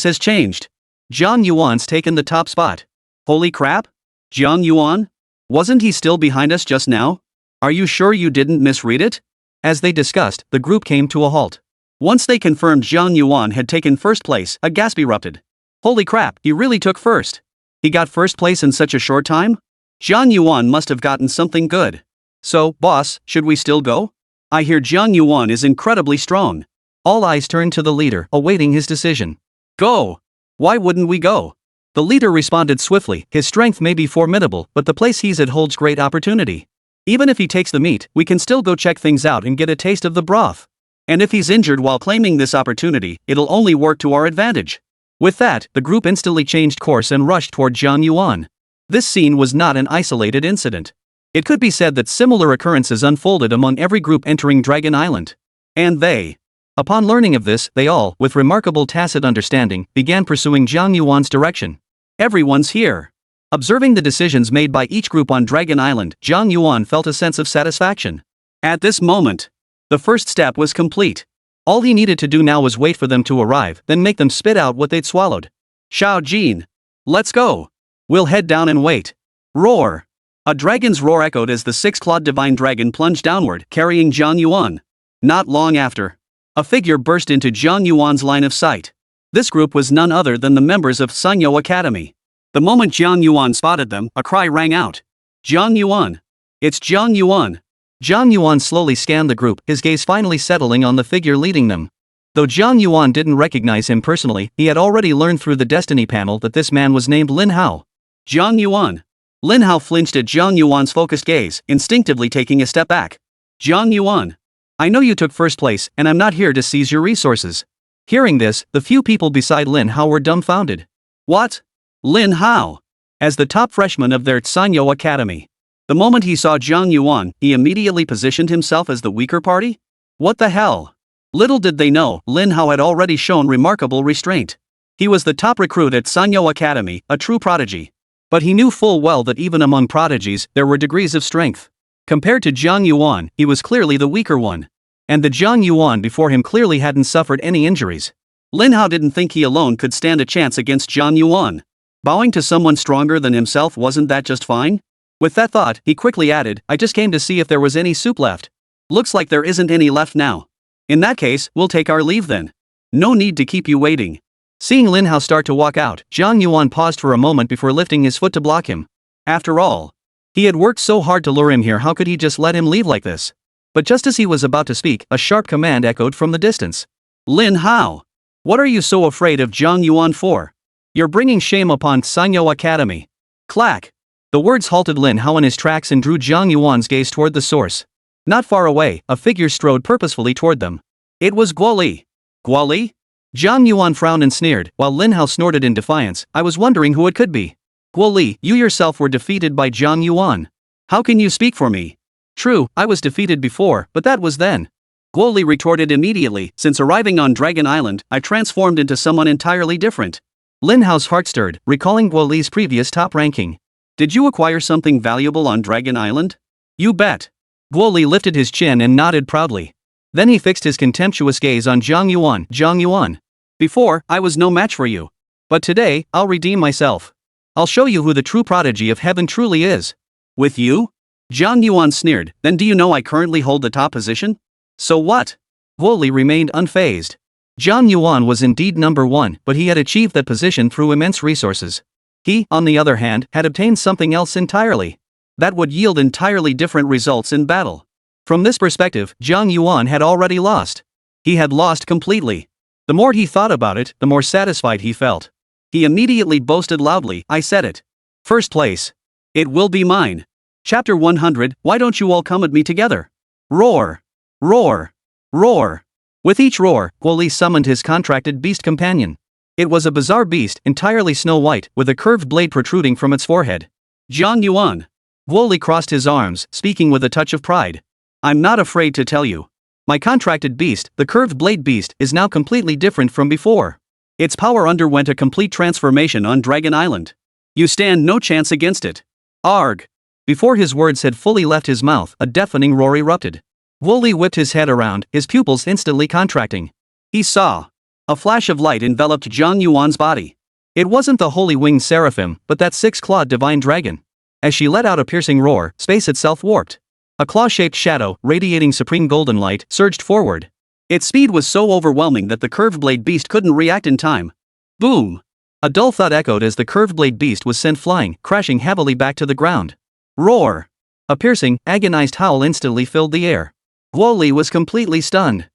has changed. Jiang Yuan's taken the top spot. Holy crap? Jiang Yuan? Wasn't he still behind us just now? Are you sure you didn't misread it? As they discussed, the group came to a halt. Once they confirmed Jiang Yuan had taken first place, a gasp erupted. Holy crap, he really took first. He got first place in such a short time? Jiang Yuan must have gotten something good. So, boss, should we still go? I hear Jiang Yuan is incredibly strong. All eyes turned to the leader, awaiting his decision. Go! Why wouldn't we go? The leader responded swiftly, his strength may be formidable, but the place he's at holds great opportunity. Even if he takes the meat, we can still go check things out and get a taste of the broth. And if he's injured while claiming this opportunity, it'll only work to our advantage. With that, the group instantly changed course and rushed toward Jiang Yuan. This scene was not an isolated incident. It could be said that similar occurrences unfolded among every group entering Dragon Island. And they. Upon learning of this, they all, with remarkable tacit understanding, began pursuing Jiang Yuan's direction. Everyone's here. Observing the decisions made by each group on Dragon Island, Jiang Yuan felt a sense of satisfaction. At this moment, the first step was complete. All he needed to do now was wait for them to arrive, then make them spit out what they'd swallowed. Shao Jin. Let's go. We'll head down and wait. Roar. A dragon's roar echoed as the six-clawed divine dragon plunged downward, carrying Jiang Yuan. Not long after, a figure burst into Jiang Yuan's line of sight. This group was none other than the members of Sanyo Academy. The moment Jiang Yuan spotted them, a cry rang out. Jiang Yuan. It's Jiang Yuan. Jiang Yuan slowly scanned the group, his gaze finally settling on the figure leading them. Though Jiang Yuan didn't recognize him personally, he had already learned through the destiny panel that this man was named Lin Hao. Jiang Yuan. Lin Hao flinched at Jiang Yuan's focused gaze, instinctively taking a step back. Jiang Yuan. I know you took first place, and I'm not here to seize your resources. Hearing this, the few people beside Lin Hao were dumbfounded. What? Lin Hao. As the top freshman of their Sanyo Academy. The moment he saw Jiang Yuan, he immediately positioned himself as the weaker party? What the hell? Little did they know, Lin Hao had already shown remarkable restraint. He was the top recruit at Sanyo Academy, a true prodigy. But he knew full well that even among prodigies, there were degrees of strength. Compared to Jiang Yuan, he was clearly the weaker one. And the Jiang Yuan before him clearly hadn't suffered any injuries. Lin Hao didn't think he alone could stand a chance against Jiang Yuan. Bowing to someone stronger than himself, wasn't that just fine? With that thought, he quickly added, I just came to see if there was any soup left. Looks like there isn't any left now. In that case, we'll take our leave then. No need to keep you waiting. Seeing Lin Hao start to walk out, Jiang Yuan paused for a moment before lifting his foot to block him. After all, he had worked so hard to lure him here, how could he just let him leave like this? But just as he was about to speak, a sharp command echoed from the distance. Lin Hao! What are you so afraid of Jiang Yuan for? You're bringing shame upon Sanyo Academy. Clack! The words halted Lin Hao in his tracks and drew Jiang Yuan's gaze toward the source. Not far away, a figure strode purposefully toward them. It was Guo Li. Guo Li? Jiang Yuan frowned and sneered, while Lin Hao snorted in defiance. I was wondering who it could be. Guo Li, you yourself were defeated by Jiang Yuan. How can you speak for me? True, I was defeated before, but that was then. Guo Li retorted immediately, since arriving on Dragon Island, I transformed into someone entirely different. Lin Hao's heart stirred, recalling Guo Li's previous top ranking. Did you acquire something valuable on Dragon Island? You bet. Guo Li lifted his chin and nodded proudly. Then he fixed his contemptuous gaze on Jiang Yuan. Jiang Yuan. Before, I was no match for you. But today, I'll redeem myself. I'll show you who the true prodigy of heaven truly is. With you? Jiang Yuan sneered, then do you know I currently hold the top position? So what? Guo Li remained unfazed. Jiang Yuan was indeed number one, but he had achieved that position through immense resources. He, on the other hand, had obtained something else entirely. That would yield entirely different results in battle. From this perspective, Jiang Yuan had already lost. He had lost completely. The more he thought about it, the more satisfied he felt. He immediately boasted loudly, I said it. First place. It will be mine. Chapter 100, why don't you all come at me together? Roar. Roar. Roar. With each roar, Guo Li summoned his contracted beast companion. It was a bizarre beast, entirely snow-white, with a curved blade protruding from its forehead. Jiang Yuan. Guo Li crossed his arms, speaking with a touch of pride. I'm not afraid to tell you. My contracted beast, the curved blade beast, is now completely different from before. Its power underwent a complete transformation on Dragon Island. You stand no chance against it. Arg! Before his words had fully left his mouth, a deafening roar erupted. Guo Li whipped his head around, his pupils instantly contracting. He saw. A flash of light enveloped Jiang Yuan's body. It wasn't the holy winged seraphim, but that six-clawed divine dragon. As she let out a piercing roar, space itself warped. A claw-shaped shadow, radiating supreme golden light, surged forward. Its speed was so overwhelming that the curved blade beast couldn't react in time. Boom! A dull thud echoed as the curved blade beast was sent flying, crashing heavily back to the ground. Roar! A piercing, agonized howl instantly filled the air. Guo Li was completely stunned.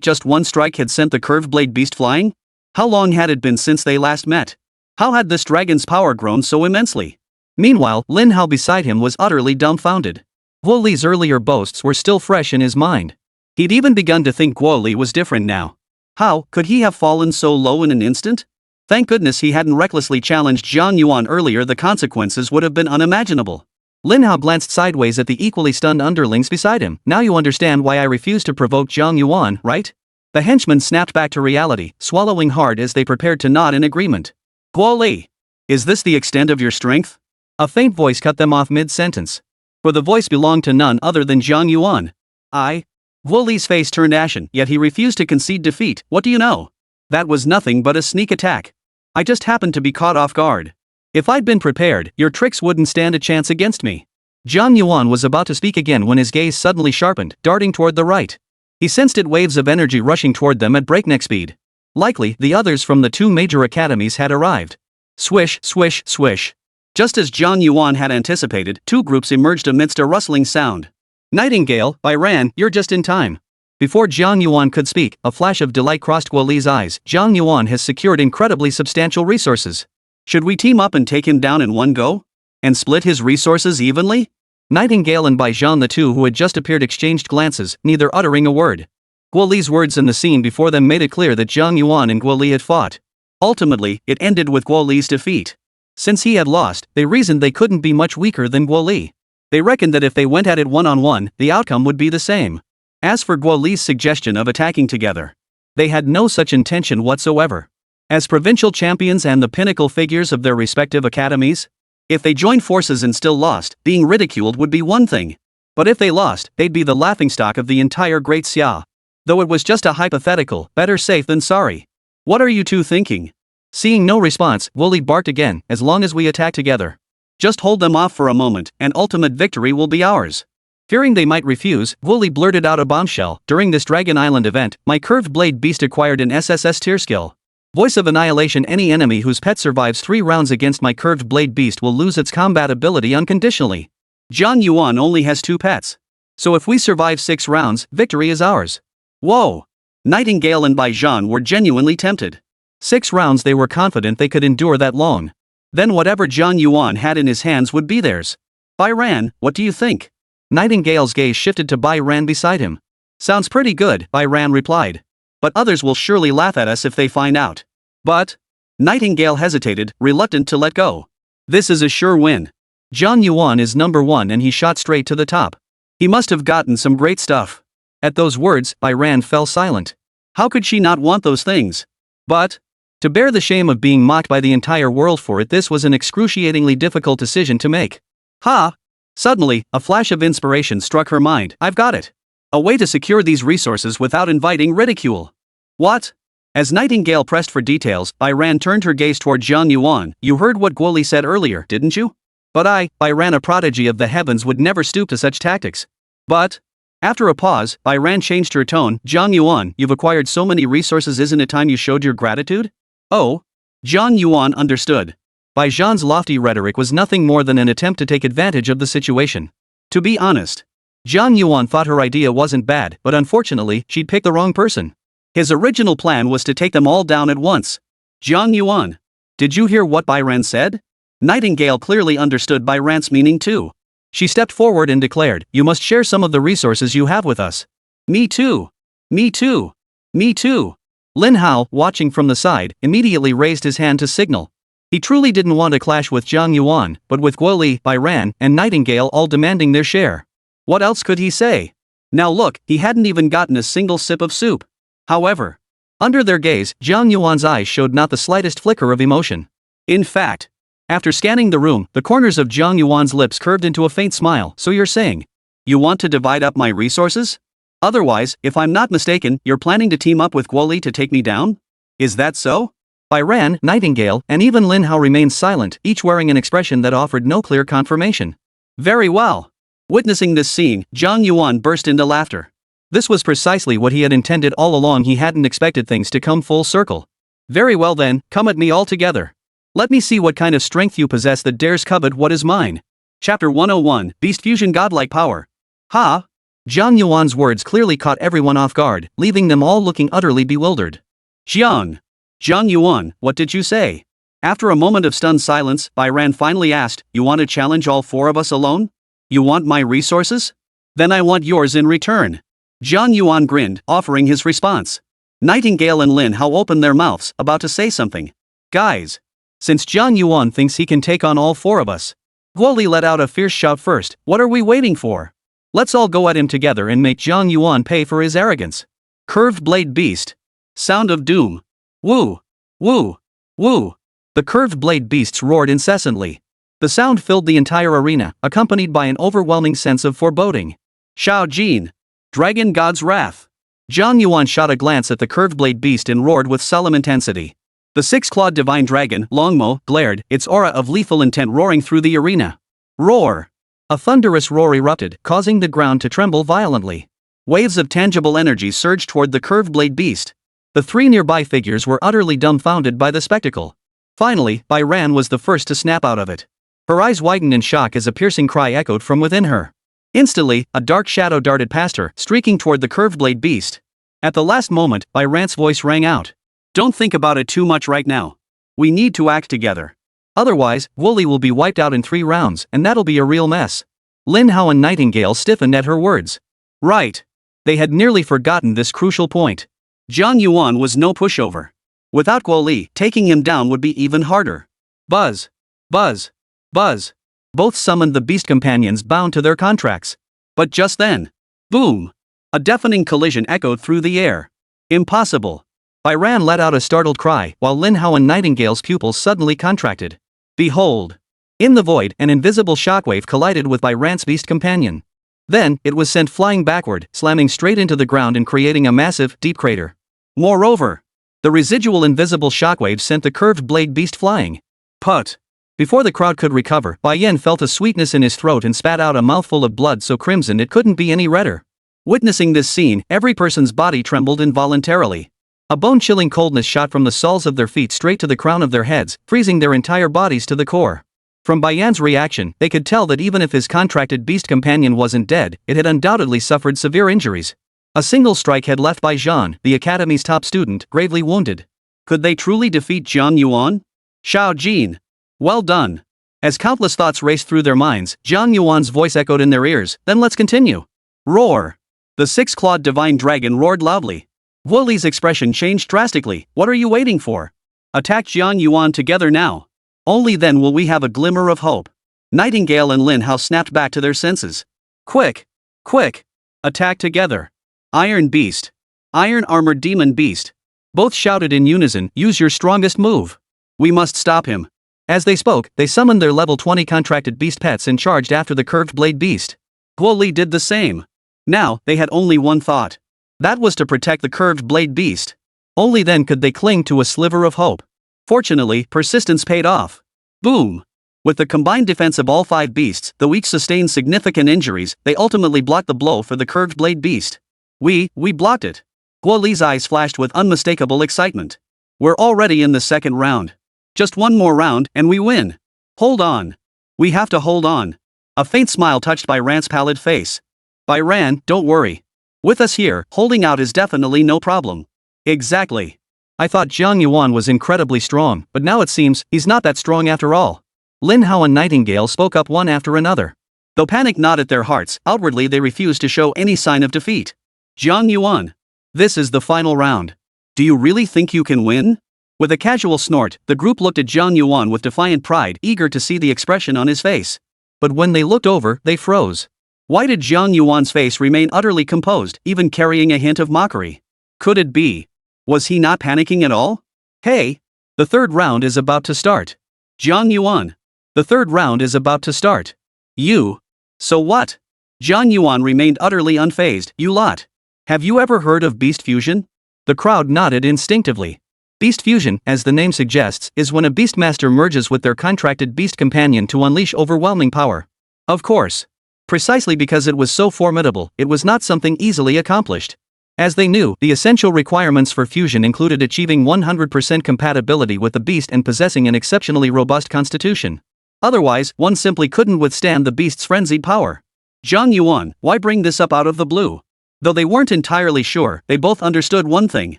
Just one strike had sent the curved blade beast flying? How long had it been since they last met? How had this dragon's power grown so immensely? Meanwhile, Lin Hao beside him was utterly dumbfounded. Guo Li's earlier boasts were still fresh in his mind. He'd even begun to think Guo Li was different now. How could he have fallen so low in an instant? Thank goodness he hadn't recklessly challenged Jiang Yuan earlier, the consequences would have been unimaginable. Lin Hao glanced sideways at the equally stunned underlings beside him. Now you understand why I refused to provoke Jiang Yuan, right? The henchmen snapped back to reality, swallowing hard as they prepared to nod in agreement. Guo Li, is this the extent of your strength? A faint voice cut them off mid-sentence. For the voice belonged to none other than Jiang Yuan. Guo Li's face turned ashen, yet he refused to concede defeat. What do you know? That was nothing but a sneak attack. I just happened to be caught off guard. If I'd been prepared, your tricks wouldn't stand a chance against me. Jiang Yuan was about to speak again when his gaze suddenly sharpened, darting toward the right. He sensed waves of energy rushing toward them at breakneck speed. Likely, the others from the two major academies had arrived. Swish, swish, swish. Just as Jiang Yuan had anticipated, two groups emerged amidst a rustling sound. Nightingale, by Ran, you're just in time. Before Jiang Yuan could speak, a flash of delight crossed Guo Li's eyes. Jiang Yuan has secured incredibly substantial resources. Should we team up and take him down in one go? And split his resources evenly? Nightingale and Bai Zhan, the two who had just appeared, exchanged glances, neither uttering a word. Guo Li's words in the scene before them made it clear that Jiang Yuan and Guo Li had fought. Ultimately, it ended with Guo Li's defeat. Since he had lost, they reasoned they couldn't be much weaker than Guo Li. They reckoned that if they went at it one-on-one, the outcome would be the same. As for Guo Li's suggestion of attacking together, they had no such intention whatsoever. As provincial champions and the pinnacle figures of their respective academies, if they joined forces and still lost, being ridiculed would be one thing. But if they lost, they'd be the laughingstock of the entire Great Xia. Though it was just a hypothetical, better safe than sorry. What are you two thinking? Seeing no response, Guo Li barked again, as long as we attack together. Just hold them off for a moment, and ultimate victory will be ours. Fearing they might refuse, Guo Li blurted out a bombshell. During this Dragon Island event, my curved blade beast acquired an SSS-tier skill. Voice of Annihilation. Any enemy whose pet survives 3 rounds against my curved blade beast will lose its combat ability unconditionally. Jiang Yuan only has 2 pets. So if we survive 6 rounds, victory is ours. Whoa! Nightingale and Bai Zhan were genuinely tempted. 6 rounds, they were confident they could endure that long. Then whatever Jiang Yuan had in his hands would be theirs. Bai Ran, what do you think? Nightingale's gaze shifted to Bai Ran beside him. Sounds pretty good, Bai Ran replied. But others will surely laugh at us if they find out. But? Nightingale hesitated, reluctant to let go. This is a sure win. Jiang Yuan is number 1 and he shot straight to the top. He must have gotten some great stuff. At those words, Bai Ran fell silent. How could she not want those things? But to bear the shame of being mocked by the entire world for it, this was an excruciatingly difficult decision to make. Ha! Suddenly, a flash of inspiration struck her mind. I've got it. A way to secure these resources without inviting ridicule. What? As Nightingale pressed for details, Bai Ran turned her gaze toward Jiang Yuan. You heard what Guo Li said earlier, didn't you? But Bai Ran, a prodigy of the heavens, would never stoop to such tactics. But after a pause, Bai Ran changed her tone. Jiang Yuan, you've acquired so many resources, isn't it time you showed your gratitude? Oh? Jiang Yuan understood. Bai Zhan's lofty rhetoric was nothing more than an attempt to take advantage of the situation. To be honest, Jiang Yuan thought her idea wasn't bad, but unfortunately, she'd picked the wrong person. His original plan was to take them all down at once. Jiang Yuan, did you hear what Bai Ran said? Nightingale clearly understood Bai Ran's meaning too. She stepped forward and declared, you must share some of the resources you have with us. Me too. Me too. Me too. Lin Hao, watching from the side, immediately raised his hand to signal. He truly didn't want to clash with Jiang Yuan, but with Guo Li, Bai Ran, and Nightingale all demanding their share. What else could he say? Now look, he hadn't even gotten a single sip of soup. However, under their gaze, Jiang Yuan's eyes showed not the slightest flicker of emotion. In fact, after scanning the room, the corners of Jiang Yuan's lips curved into a faint smile. So you're saying, you want to divide up my resources? Otherwise, if I'm not mistaken, you're planning to team up with Guo Li to take me down? Is that so? Bai Ran, Nightingale, and even Lin Hao remained silent, each wearing an expression that offered no clear confirmation. Very well. Witnessing this scene, Jiang Yuan burst into laughter. This was precisely what he had intended all along. He hadn't expected things to come full circle. Very well then, come at me all together. Let me see what kind of strength you possess that dares covet what is mine. Chapter 101, Beast Fusion Godlike Power. Ha! Jiang Yuan's words clearly caught everyone off guard, leaving them all looking utterly bewildered. Jiang Yuan, what did you say? After a moment of stunned silence, Bai Ran finally asked, you want to challenge all 4 of us alone? You want my resources? Then I want yours in return. Jiang Yuan grinned, offering his response. Nightingale and Lin Hao opened their mouths, about to say something. Guys! Since Jiang Yuan thinks he can take on all 4 of us. Guo Li let out a fierce shout first. What are we waiting for? Let's all go at him together and make Jiang Yuan pay for his arrogance. Curved blade beast. Sound of doom. Woo! Woo! Woo! The curved blade beasts roared incessantly. The sound filled the entire arena, accompanied by an overwhelming sense of foreboding. Shao Jin! Dragon God's Wrath! Jiang Yuan shot a glance at the curved blade beast and roared with solemn intensity. The 6-clawed divine dragon, Longmo, glared, its aura of lethal intent roaring through the arena. Roar! A thunderous roar erupted, causing the ground to tremble violently. Waves of tangible energy surged toward the curved blade beast. The 3 nearby figures were utterly dumbfounded by the spectacle. Finally, Bai Ran was the first to snap out of it. Her eyes widened in shock as a piercing cry echoed from within her. Instantly, a dark shadow darted past her, streaking toward the curved blade beast. At the last moment, Rant's voice rang out. Don't think about it too much right now. We need to act together. Otherwise, Wooly will be wiped out in 3 rounds, and that'll be a real mess. Lin Hao and Nightingale stiffened at her words. Right. They had nearly forgotten this crucial point. Jiang Yuan was no pushover. Without Guo Li, taking him down would be even harder. Buzz. Buzz. Buzz. Both summoned the beast companions bound to their contracts. But just then, boom! A deafening collision echoed through the air. Impossible. Ran let out a startled cry, while Lin Hao and Nightingale's pupils suddenly contracted. Behold! In the void, an invisible shockwave collided with Rant's beast companion. Then, it was sent flying backward, slamming straight into the ground and creating a massive, deep crater. Moreover, the residual invisible shockwave sent the curved blade beast flying. Put! Before the crowd could recover, Bai Yan felt a sweetness in his throat and spat out a mouthful of blood so crimson it couldn't be any redder. Witnessing this scene, every person's body trembled involuntarily. A bone-chilling coldness shot from the soles of their feet straight to the crown of their heads, freezing their entire bodies to the core. From Bai Yan's reaction, they could tell that even if his contracted beast companion wasn't dead, it had undoubtedly suffered severe injuries. A single strike had left Bai Zhan, the academy's top student, gravely wounded. Could they truly defeat Jiang Yuan? Xiao Jin. Well done. As countless thoughts raced through their minds, Jiang Yuan's voice echoed in their ears. Then let's continue. Roar. The 6-clawed divine dragon roared loudly. Wooly's expression changed drastically. What are you waiting for? Attack Jiang Yuan together now. Only then will we have a glimmer of hope. Nightingale and Lin Hao snapped back to their senses. Quick! Quick! Attack together. Iron Beast. Iron Armored Demon Beast. Both shouted in unison, use your strongest move. We must stop him. As they spoke, they summoned their level 20 contracted beast pets and charged after the curved blade beast. Guo Li did the same. Now, they had only one thought. That was to protect the curved blade beast. Only then could they cling to a sliver of hope. Fortunately, persistence paid off. Boom! With the combined defense of all 5 beasts, though each sustained significant injuries, they ultimately blocked the blow for the curved blade beast. We blocked it. Guo Li's eyes flashed with unmistakable excitement. We're already in the 2nd round. Just one more round, and we win. Hold on. We have to hold on. A faint smile touched Rant's pallid face. Ran, don't worry. With us here, holding out is definitely no problem. Exactly. I thought Jiang Yuan was incredibly strong, but now it seems he's not that strong after all. Lin Hao and Nightingale spoke up one after another. Though panic gnawed at their hearts, outwardly they refused to show any sign of defeat. Jiang Yuan. This is the final round. Do you really think you can win? With a casual snort, the group looked at Jiang Yuan with defiant pride, eager to see the expression on his face. But when they looked over, they froze. Why did Jiang Yuan's face remain utterly composed, even carrying a hint of mockery? Could it be? Was he not panicking at all? Hey! The 3rd round is about to start. Jiang Yuan. The 3rd round is about to start. You. So what? Jiang Yuan remained utterly unfazed. You lot. Have you ever heard of beast fusion? The crowd nodded instinctively. Beast fusion, as the name suggests, is when a beastmaster merges with their contracted beast companion to unleash overwhelming power. Of course. Precisely because it was so formidable, it was not something easily accomplished. As they knew, the essential requirements for fusion included achieving 100% compatibility with the beast and possessing an exceptionally robust constitution. Otherwise, one simply couldn't withstand the beast's frenzied power. Jiang Yuan, why bring this up out of the blue? Though they weren't entirely sure, they both understood one thing.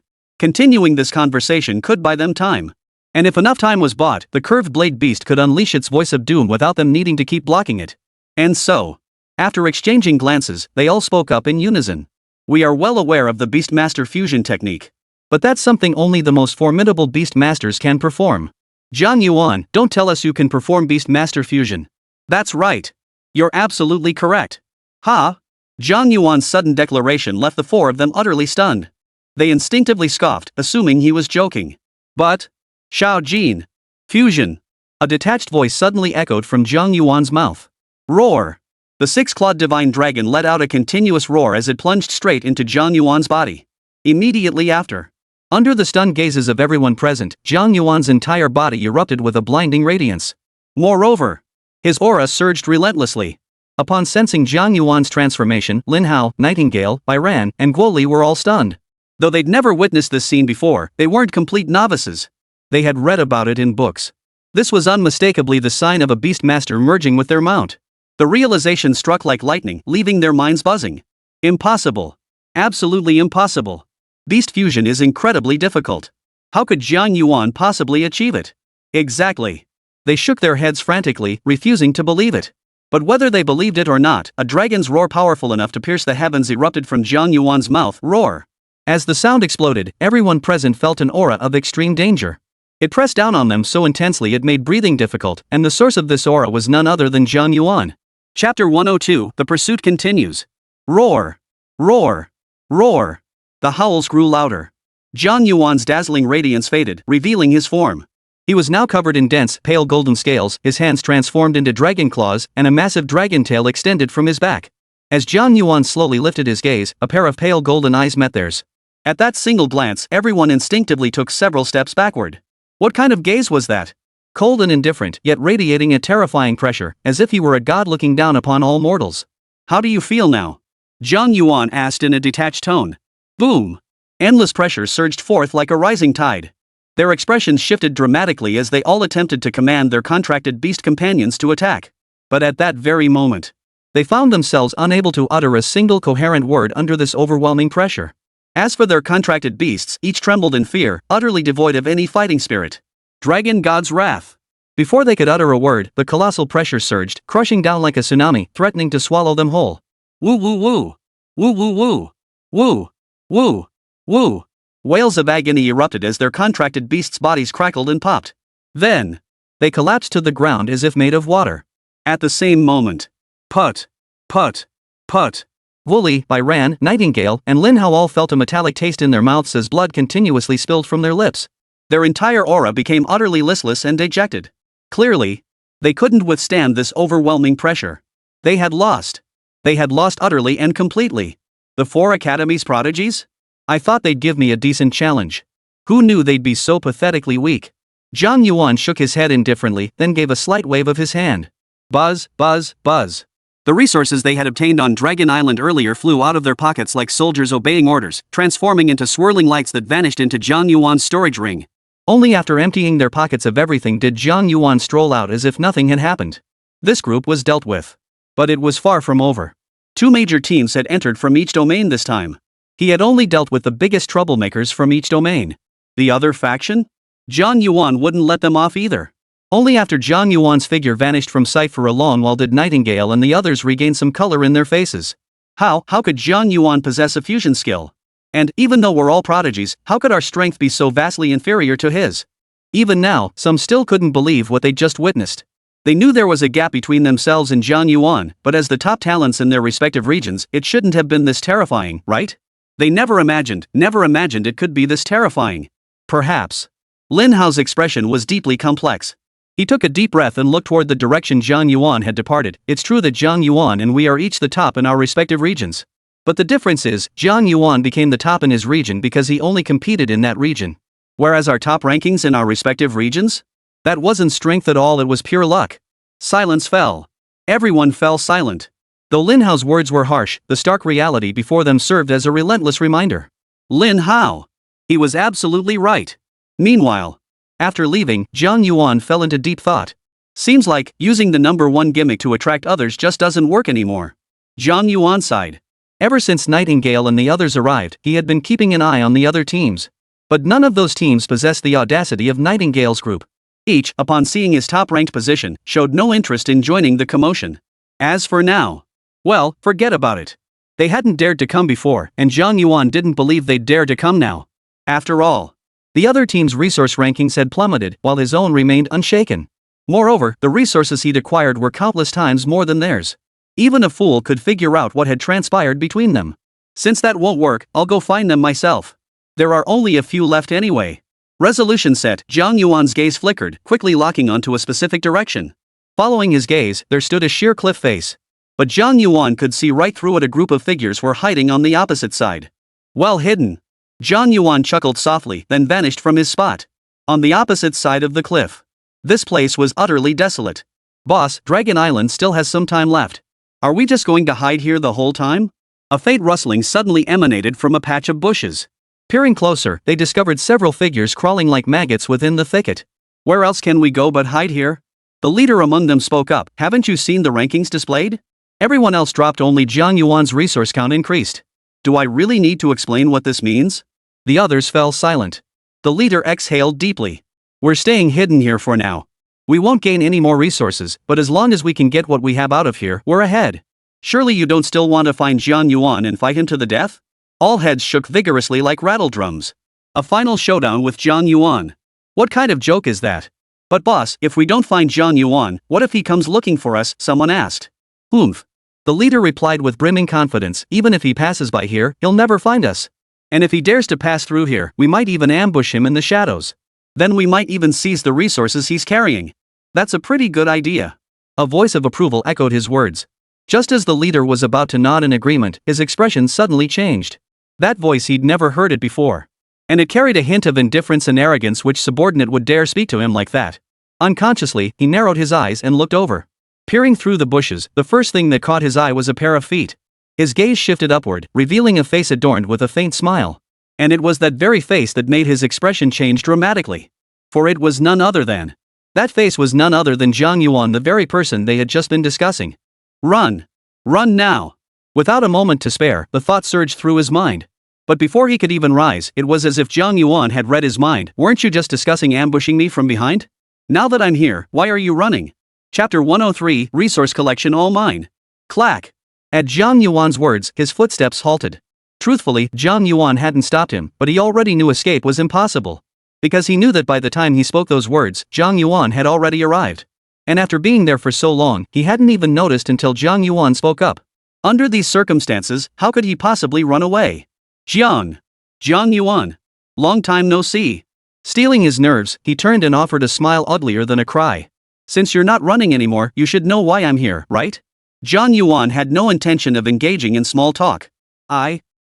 Continuing this conversation could buy them time. And if enough time was bought, the curved blade beast could unleash its voice of doom without them needing to keep blocking it. And so, after exchanging glances, they all spoke up in unison. We are well aware of the Beastmaster fusion technique. But that's something only the most formidable Beastmasters can perform. Jiang Yuan, don't tell us you can perform Beastmaster fusion. That's right. You're absolutely correct. Ha! Jiang Yuan's sudden declaration left the 4 of them utterly stunned. They instinctively scoffed, assuming he was joking. But, Xiao Jin. Fusion. A detached voice suddenly echoed from Jiang Yuan's mouth. Roar. The 6-clawed divine dragon let out a continuous roar as it plunged straight into Jiang Yuan's body. Immediately after, under the stunned gazes of everyone present, Jiang Yuan's entire body erupted with a blinding radiance. Moreover, his aura surged relentlessly. Upon sensing Jiang Yuan's transformation, Lin Hao, Nightingale, Ran, and Guo Li were all stunned. Though they'd never witnessed this scene before, they weren't complete novices. They had read about it in books. This was unmistakably the sign of a beastmaster merging with their mount. The realization struck like lightning, leaving their minds buzzing. Impossible. Absolutely impossible. Beast fusion is incredibly difficult. How could Jiang Yuan possibly achieve it? Exactly. They shook their heads frantically, refusing to believe it. But whether they believed it or not, a dragon's roar powerful enough to pierce the heavens erupted from Jiang Yuan's mouth. Roar. As the sound exploded, everyone present felt an aura of extreme danger. It pressed down on them so intensely it made breathing difficult, and the source of this aura was none other than Jiang Yuan. Chapter 102, The Pursuit Continues. Roar. Roar. Roar. The howls grew louder. Jiang Yuan's dazzling radiance faded, revealing his form. He was now covered in dense, pale golden scales, his hands transformed into dragon claws, and a massive dragon tail extended from his back. As Jiang Yuan slowly lifted his gaze, a pair of pale golden eyes met theirs. At that single glance, everyone instinctively took several steps backward. What kind of gaze was that? Cold and indifferent, yet radiating a terrifying pressure, as if he were a god looking down upon all mortals. How do you feel now? Jiang Yuan asked in a detached tone. Boom! Endless pressure surged forth like a rising tide. Their expressions shifted dramatically as they all attempted to command their contracted beast companions to attack. But at that very moment, they found themselves unable to utter a single coherent word under this overwhelming pressure. As for their contracted beasts, each trembled in fear, utterly devoid of any fighting spirit. Dragon God's wrath. Before they could utter a word, the colossal pressure surged, crushing down like a tsunami, threatening to swallow them whole. Woo woo woo! Woo woo woo! Woo! Woo! Woo! Wails of agony erupted as their contracted beasts' bodies crackled and popped. Then, they collapsed to the ground as if made of water. At the same moment, put, put, put. Wooly, Byran, Nightingale, and Lin Hao all felt a metallic taste in their mouths as blood continuously spilled from their lips. Their entire aura became utterly listless and dejected. Clearly, they couldn't withstand this overwhelming pressure. They had lost. They had lost utterly and completely. The 4 Academy's prodigies? I thought they'd give me a decent challenge. Who knew they'd be so pathetically weak? Jiang Yuan shook his head indifferently, then gave a slight wave of his hand. Buzz, buzz, buzz. The resources they had obtained on Dragon Island earlier flew out of their pockets like soldiers obeying orders, transforming into swirling lights that vanished into Jiang Yuan's storage ring. Only after emptying their pockets of everything did Jiang Yuan stroll out as if nothing had happened. This group was dealt with. But it was far from over. 2 major teams had entered from each domain this time. He had only dealt with the biggest troublemakers from each domain. The other faction? Jiang Yuan wouldn't let them off either. Only after Jiang Yuan's figure vanished from sight for a long while did Nightingale and the others regain some color in their faces. How could Jiang Yuan possess a fusion skill? And, even though we're all prodigies, how could our strength be so vastly inferior to his? Even now, some still couldn't believe what they'd just witnessed. They knew there was a gap between themselves and Jiang Yuan, but as the top talents in their respective regions, it shouldn't have been this terrifying, right? They never imagined it could be this terrifying. Perhaps. Lin Hao's expression was deeply complex. He took a deep breath and looked toward the direction Jiang Yuan had departed. It's true that Jiang Yuan and we are each the top in our respective regions. But the difference is, Jiang Yuan became the top in his region because he only competed in that region. Whereas our top rankings in our respective regions? That wasn't strength at all, it was pure luck. Silence fell. Everyone fell silent. Though Lin Hao's words were harsh, the stark reality before them served as a relentless reminder. Lin Hao. He was absolutely right. Meanwhile, after leaving, Jiang Yuan fell into deep thought. Seems like, using the number 1 gimmick to attract others just doesn't work anymore. Jiang Yuan sighed. Ever since Nightingale and the others arrived, he had been keeping an eye on the other teams. But none of those teams possessed the audacity of Nightingale's group. Each, upon seeing his top-ranked position, showed no interest in joining the commotion. As for now, well, forget about it. They hadn't dared to come before, and Jiang Yuan didn't believe they'd dare to come now. After all, the other team's resource rankings had plummeted, while his own remained unshaken. Moreover, the resources he'd acquired were countless times more than theirs. Even a fool could figure out what had transpired between them. Since that won't work, I'll go find them myself. There are only a few left anyway. Resolution set. Jiang Yuan's gaze flickered, quickly locking onto a specific direction. Following his gaze, there stood a sheer cliff face. But Jiang Yuan could see right through it. A group of figures were hiding on the opposite side. Well hidden. Jiang Yuan chuckled softly, then vanished from his spot. On the opposite side of the cliff. This place was utterly desolate. Boss, Dragon Island still has some time left. Are we just going to hide here the whole time? A faint rustling suddenly emanated from a patch of bushes. Peering closer, they discovered several figures crawling like maggots within the thicket. Where else can we go but hide here? The leader among them spoke up. Haven't you seen the rankings displayed? Everyone else dropped, only Jiang Yuan's resource count increased. Do I really need to explain what this means? The others fell silent. The leader exhaled deeply. We're staying hidden here for now. We won't gain any more resources, but as long as we can get what we have out of here, we're ahead. Surely you don't still want to find Jiang Yuan and fight him to the death? All heads shook vigorously like rattle drums. A final showdown with Jiang Yuan. What kind of joke is that? But boss, if we don't find Jiang Yuan, what if he comes looking for us? Someone asked. Oomph. The leader replied with brimming confidence, even if he passes by here, he'll never find us. And if he dares to pass through here, we might even ambush him in the shadows. Then we might even seize the resources he's carrying. That's a pretty good idea. A voice of approval echoed his words. Just as the leader was about to nod in agreement, his expression suddenly changed. That voice, he'd never heard it before. And it carried a hint of indifference and arrogance. Which subordinate would dare speak to him like that? Unconsciously, he narrowed his eyes and looked over. Peering through the bushes, the first thing that caught his eye was a pair of feet. His gaze shifted upward, revealing a face adorned with a faint smile. And it was that very face that made his expression change dramatically. For it was none other than. That face was none other than Jiang Yuan, the very person they had just been discussing. Run! Run now! Without a moment to spare, the thought surged through his mind. But before he could even rise, it was as if Jiang Yuan had read his mind. Weren't you just discussing ambushing me from behind? Now that I'm here, why are you running? Chapter 103, Resource Collection all mine. Clack! At Jiang Yuan's words, his footsteps halted. Truthfully, Jiang Yuan hadn't stopped him, but he already knew escape was impossible. Because he knew that by the time he spoke those words, Jiang Yuan had already arrived. And after being there for so long, he hadn't even noticed until Jiang Yuan spoke up. Under these circumstances, how could he possibly run away? Jiang Yuan. Long time no see. Steeling his nerves, he turned and offered a smile uglier than a cry. Since you're not running anymore, you should know why I'm here, right? Jiang Yuan had no intention of engaging in small talk.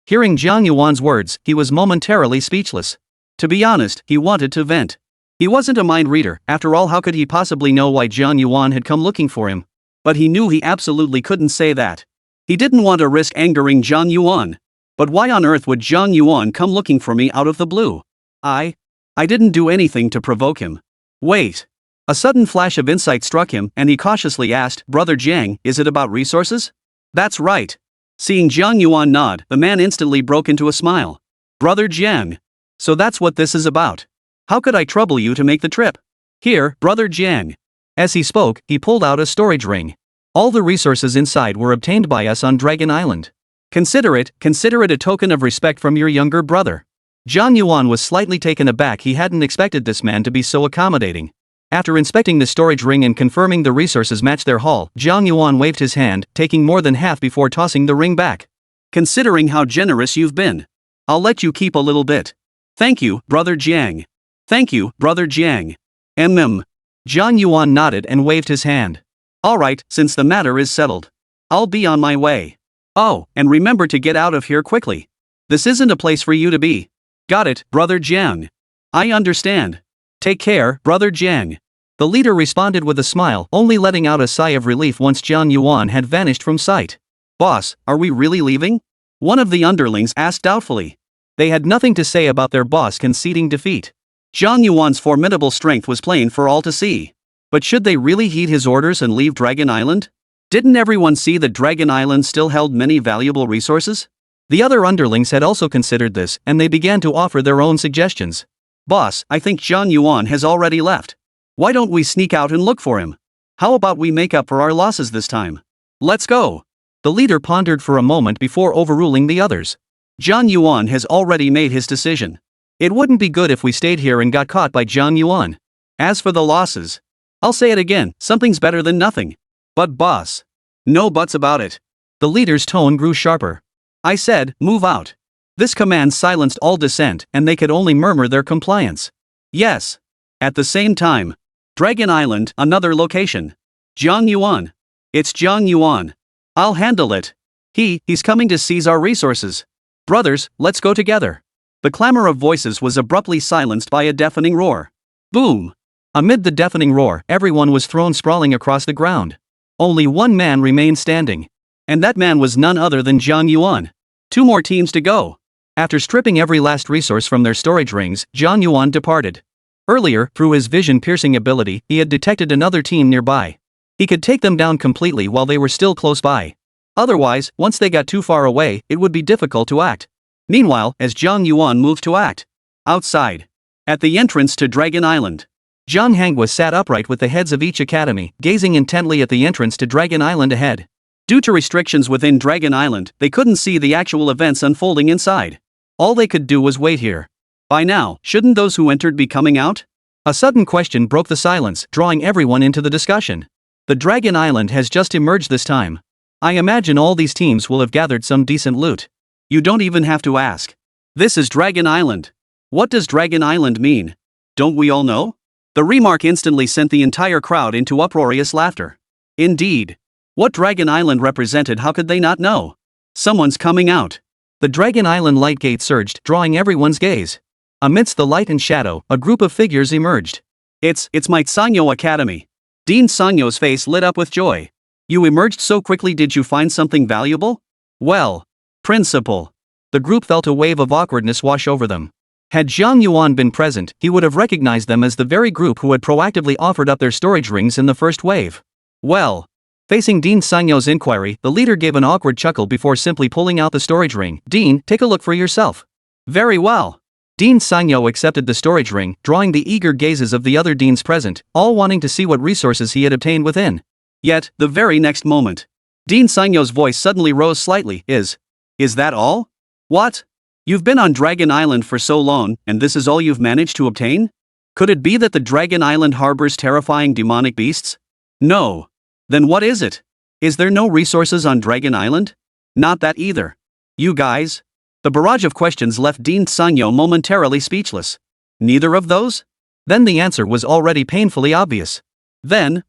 Hearing Jiang Yuan's words, he was momentarily speechless. To be honest, he wanted to vent. He wasn't a mind reader, after all. How could he possibly know why Jiang Yuan had come looking for him? But he knew he absolutely couldn't say that. He didn't want to risk angering Jiang Yuan. But why on earth would Jiang Yuan come looking for me out of the blue? I didn't do anything to provoke him. Wait. A sudden flash of insight struck him, and he cautiously asked, Brother Jiang, is it about resources? That's right. Seeing Jiang Yuan nod, the man instantly broke into a smile. Brother Jiang. So that's what this is about. How could I trouble you to make the trip? Here, Brother Jiang. As he spoke, he pulled out a storage ring. All the resources inside were obtained by us on Dragon Island. Consider it a token of respect from your younger brother. Jiang Yuan was slightly taken aback. He hadn't expected this man to be so accommodating. After inspecting the storage ring and confirming the resources matched their haul, Jiang Yuan waved his hand, taking more than half before tossing the ring back. Considering how generous you've been, I'll let you keep a little bit. Thank you, Brother Jiang. Thank you, Brother Jiang. Jiang Yuan nodded and waved his hand. All right, since the matter is settled, I'll be on my way. Oh, and remember to get out of here quickly. This isn't a place for you to be. Got it, Brother Jiang. I understand. Take care, Brother Jiang. The leader responded with a smile, only letting out a sigh of relief once Jiang Yuan had vanished from sight. Boss, are we really leaving? One of the underlings asked doubtfully. They had nothing to say about their boss conceding defeat. Jiang Yuan's formidable strength was plain for all to see. But should they really heed his orders and leave Dragon Island? Didn't everyone see that Dragon Island still held many valuable resources? The other underlings had also considered this, and they began to offer their own suggestions. Boss, I think Jiang Yuan has already left. Why don't we sneak out and look for him? How about we make up for our losses this time? Let's go. The leader pondered for a moment before overruling the others. Jiang Yuan has already made his decision. It wouldn't be good if we stayed here and got caught by Jiang Yuan. As for the losses, I'll say it again, something's better than nothing. But boss. No buts about it. The leader's tone grew sharper. I said, move out. This command silenced all dissent, and they could only murmur their compliance. Yes. At the same time. Dragon Island, another location. Jiang Yuan. It's Jiang Yuan. I'll handle it. He's coming to seize our resources. Brothers, let's go together. The clamor of voices was abruptly silenced by a deafening roar. Boom. Amid the deafening roar, everyone was thrown sprawling across the ground. Only one man remained standing. And that man was none other than Jiang Yuan. 2 more teams to go. After stripping every last resource from their storage rings, Jiang Yuan departed. Earlier, through his vision-piercing ability, he had detected another team nearby. He could take them down completely while they were still close by. Otherwise, once they got too far away, it would be difficult to act. Meanwhile, as Jiang Yuan moved to act. Outside. At the entrance to Dragon Island. Zhang Hangwa sat upright with the heads of each academy, gazing intently at the entrance to Dragon Island ahead. Due to restrictions within Dragon Island, they couldn't see the actual events unfolding inside. All they could do was wait here. By now, shouldn't those who entered be coming out? A sudden question broke the silence, drawing everyone into the discussion. The Dragon Island has just emerged this time. I imagine all these teams will have gathered some decent loot. You don't even have to ask. This is Dragon Island. What does Dragon Island mean? Don't we all know? The remark instantly sent the entire crowd into uproarious laughter. Indeed. What Dragon Island represented, how could they not know? Someone's coming out. The Dragon Island light gate surged, drawing everyone's gaze. Amidst the light and shadow, a group of figures emerged. It's my Sanyo Academy. Dean Sanyo's face lit up with joy. You emerged so quickly, did you find something valuable? Well, principal. The group felt a wave of awkwardness wash over them. Had Jiang Yuan been present, he would have recognized them as the very group who had proactively offered up their storage rings in the first wave. Well. Facing Dean Sanyo's inquiry, the leader gave an awkward chuckle before simply pulling out the storage ring. Dean, take a look for yourself. Very well. Dean Sanyo accepted the storage ring, drawing the eager gazes of the other deans present, all wanting to see what resources he had obtained within. Yet, the very next moment, Dean Sanyo's voice suddenly rose slightly. Is that all? What? You've been on Dragon Island for so long, and this is all you've managed to obtain? Could it be that the Dragon Island harbors terrifying demonic beasts? No. Then what is it? Is there no resources on Dragon Island? Not that either. You guys? The barrage of questions left Dean Sanyo momentarily speechless. Neither of those? Then the answer was already painfully obvious. Then,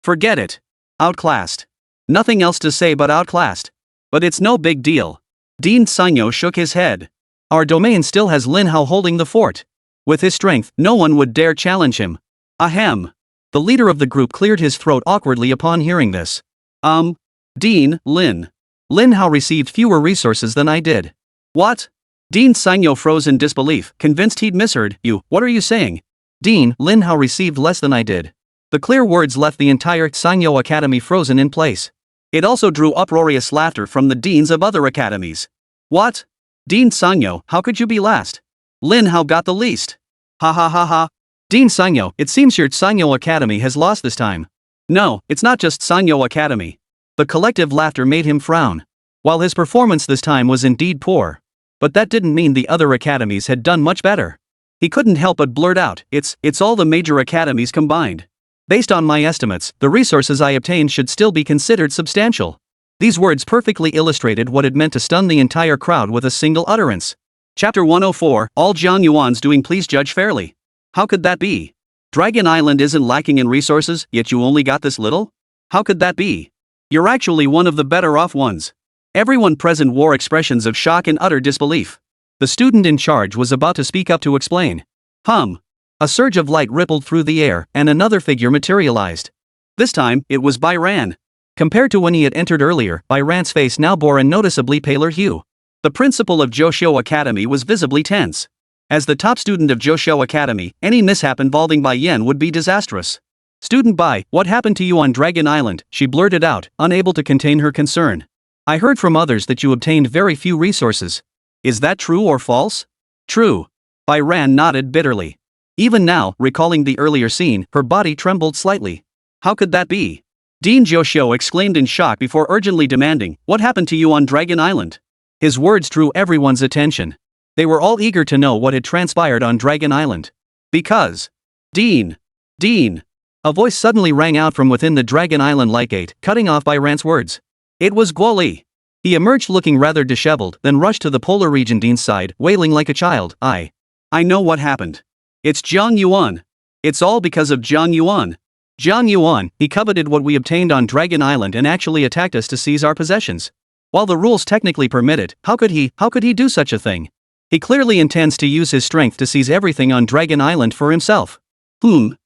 forget it. Outclassed. Nothing else to say but outclassed. But it's no big deal. Dean Sanyo shook his head. Our domain still has Lin Hao holding the fort. With his strength, no one would dare challenge him. Ahem. The leader of the group cleared his throat awkwardly upon hearing this. Dean, Lin Hao received fewer resources than I did. What? Dean Sanyo froze in disbelief, convinced he'd misheard. What are you saying? Dean, Lin Hao received less than I did. The clear words left the entire Sanyo Academy frozen in place. It also drew uproarious laughter from the deans of other academies. What? Dean Sanyo, how could you be last? Lin Hao got the least. Ha ha ha ha. Dean Sanyo, it seems your Sanyo Academy has lost this time. No, it's not just Sanyo Academy. The collective laughter made him frown. While his performance this time was indeed poor. But that didn't mean the other academies had done much better. He couldn't help but blurt out, it's all the major academies combined. Based on my estimates, the resources I obtained should still be considered substantial. These words perfectly illustrated what it meant to stun the entire crowd with a single utterance. Chapter 104, All Jiang Yuan's doing, please judge fairly. How could that be? Dragon Island isn't lacking in resources, yet you only got this little? How could that be? You're actually one of the better off ones. Everyone present wore expressions of shock and utter disbelief. The student in charge was about to speak up to explain. A surge of light rippled through the air, and another figure materialized. This time, it was Byran. Compared to when he had entered earlier, Byran's face now bore a noticeably paler hue. The principal of Joshio Academy was visibly tense. As the top student of Joshio Academy, any mishap involving Bai Yan would be disastrous. Student Bai, what happened to you on Dragon Island? She blurted out, unable to contain her concern. I heard from others that you obtained very few resources. Is that true or false? True. Byran nodded bitterly. Even now, recalling the earlier scene, her body trembled slightly. How could that be? Dean Joshio exclaimed in shock before urgently demanding, what happened to you on Dragon Island? His words drew everyone's attention. They were all eager to know what had transpired on Dragon Island. Because. Dean. A voice suddenly rang out from within the Dragon Island light gate, cutting off Byran's words. It was Guo Li. He emerged looking rather disheveled, then rushed to the polar region Dean's side, wailing like a child. I know what happened. It's Jiang Yuan. It's all because of Jiang Yuan. Jiang Yuan, he coveted what we obtained on Dragon Island and actually attacked us to seize our possessions. While the rules technically permit it, how could he do such a thing? He clearly intends to use his strength to seize everything on Dragon Island for himself. Jiang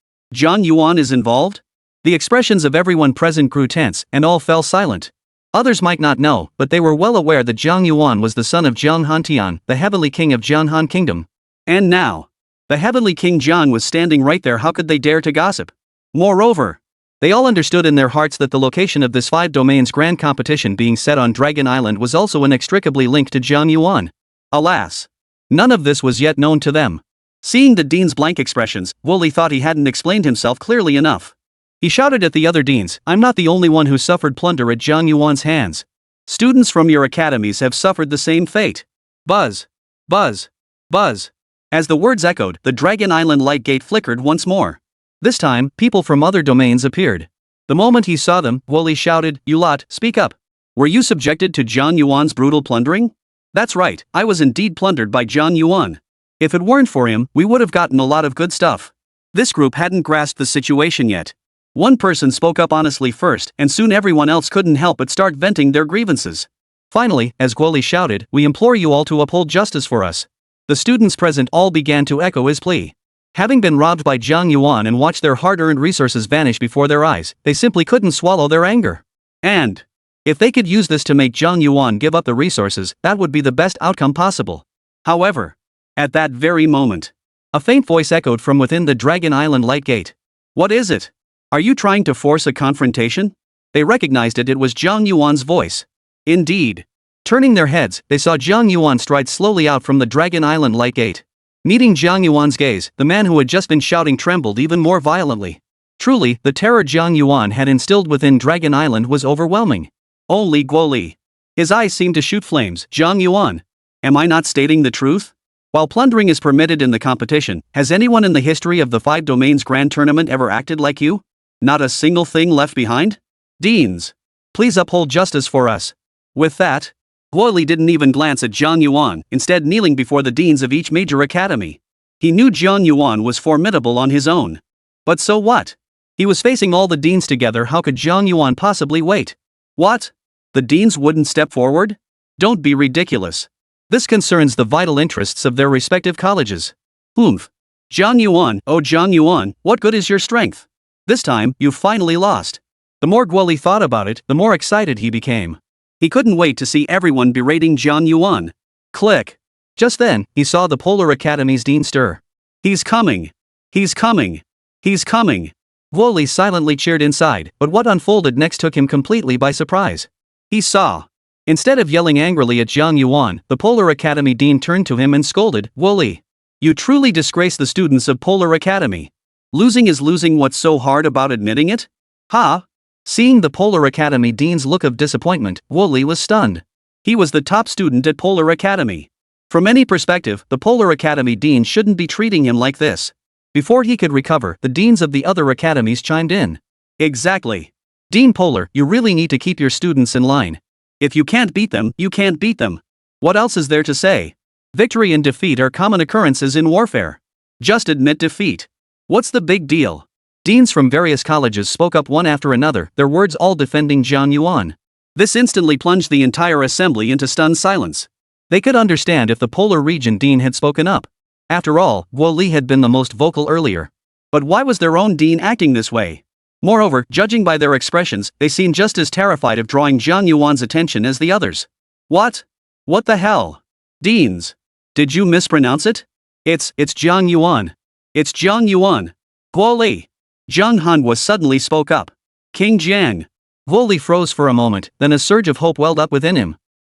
Yuan is involved? The expressions of everyone present grew tense, and all fell silent. Others might not know, but they were well aware that Jiang Yuan was the son of Jiang Hantian, the heavenly king of Jianghan Kingdom. And now, The heavenly King Jiang was standing right there. How could they dare to gossip? Moreover, they all understood in their hearts that the location of this 5 domains grand competition being set on Dragon Island was also inextricably linked to Jiang Yuan. Alas, none of this was yet known to them. Seeing the dean's blank expressions, Wooly thought he hadn't explained himself clearly enough. He shouted at the other deans, "I'm not the only one who suffered plunder at Jiang Yuan's hands. Students from your academies have suffered the same fate." Buzz. Buzz. Buzz. As the words echoed, the Dragon Island light gate flickered once more. This time, people from other domains appeared. The moment he saw them, Wooly shouted, "You lot, speak up. Were you subjected to Jiang Yuan's brutal plundering?" "That's right, I was indeed plundered by Jiang Yuan. If it weren't for him, we would have gotten a lot of good stuff." This group hadn't grasped the situation yet. One person spoke up honestly first, and soon everyone else couldn't help but start venting their grievances. Finally, as Guoli shouted, "We implore you all to uphold justice for us." The students present all began to echo his plea. Having been robbed by Jiang Yuan and watched their hard-earned resources vanish before their eyes, they simply couldn't swallow their anger. And if they could use this to make Jiang Yuan give up the resources, that would be the best outcome possible. However, at that very moment, a faint voice echoed from within the Dragon Island light gate. "What is it? Are you trying to force a confrontation?" They recognized it was Jiang Yuan's voice. Indeed. Turning their heads, they saw Jiang Yuan stride slowly out from the Dragon Island light gate. Meeting Jiang Yuan's gaze, the man who had just been shouting trembled even more violently. Truly, the terror Jiang Yuan had instilled within Dragon Island was overwhelming. Holy Guoli. His eyes seemed to shoot flames. "Jiang Yuan. Am I not stating the truth? While plundering is permitted in the competition, has anyone in the history of the 5 domains grand tournament ever acted like you? Not a single thing left behind? Deans, please uphold justice for us." With that, Guoli didn't even glance at Jiang Yuan, instead kneeling before the deans of each major academy. He knew Jiang Yuan was formidable on his own. But so what? He was facing all the deans together. How could Jiang Yuan possibly wait? What? The deans wouldn't step forward? Don't be ridiculous. This concerns the vital interests of their respective colleges. Oomph. Jiang Yuan, oh Jiang Yuan, what good is your strength? This time, you've finally lost. The more Guoli thought about it, the more excited he became. He couldn't wait to see everyone berating Jiang Yuan. Click. Just then, he saw the Polar Academy's dean stir. "He's coming. He's coming. He's coming." Guoli silently cheered inside, but what unfolded next took him completely by surprise. He saw. Instead of yelling angrily at Jiang Yuan, the Polar Academy dean turned to him and scolded, "Guoli, you truly disgrace the students of Polar Academy. Losing is losing. What's so hard about admitting it? Ha?" Seeing the Polar Academy dean's look of disappointment, Guoli was stunned. He was the top student at Polar Academy. From any perspective, the Polar Academy dean shouldn't be treating him like this. Before he could recover, the deans of the other academies chimed in. "Exactly. Dean Polar, you really need to keep your students in line. If you can't beat them, you can't beat them. What else is there to say? Victory and defeat are common occurrences in warfare. Just admit defeat. What's the big deal?" Deans from various colleges spoke up one after another, their words all defending Jiang Yuan. This instantly plunged the entire assembly into stunned silence. They could understand if the Polar region dean had spoken up. After all, Guoli had been the most vocal earlier. But why was their own dean acting this way? Moreover, judging by their expressions, they seemed just as terrified of drawing Jiang Yuan's attention as the others. What? What the hell? Deans. Did you mispronounce it? It's Jiang Yuan. It's Jiang Yuan. Guoli. Zhang Hanhua suddenly spoke up. "King Jiang." Guoli froze for a moment, then a surge of hope welled up within him.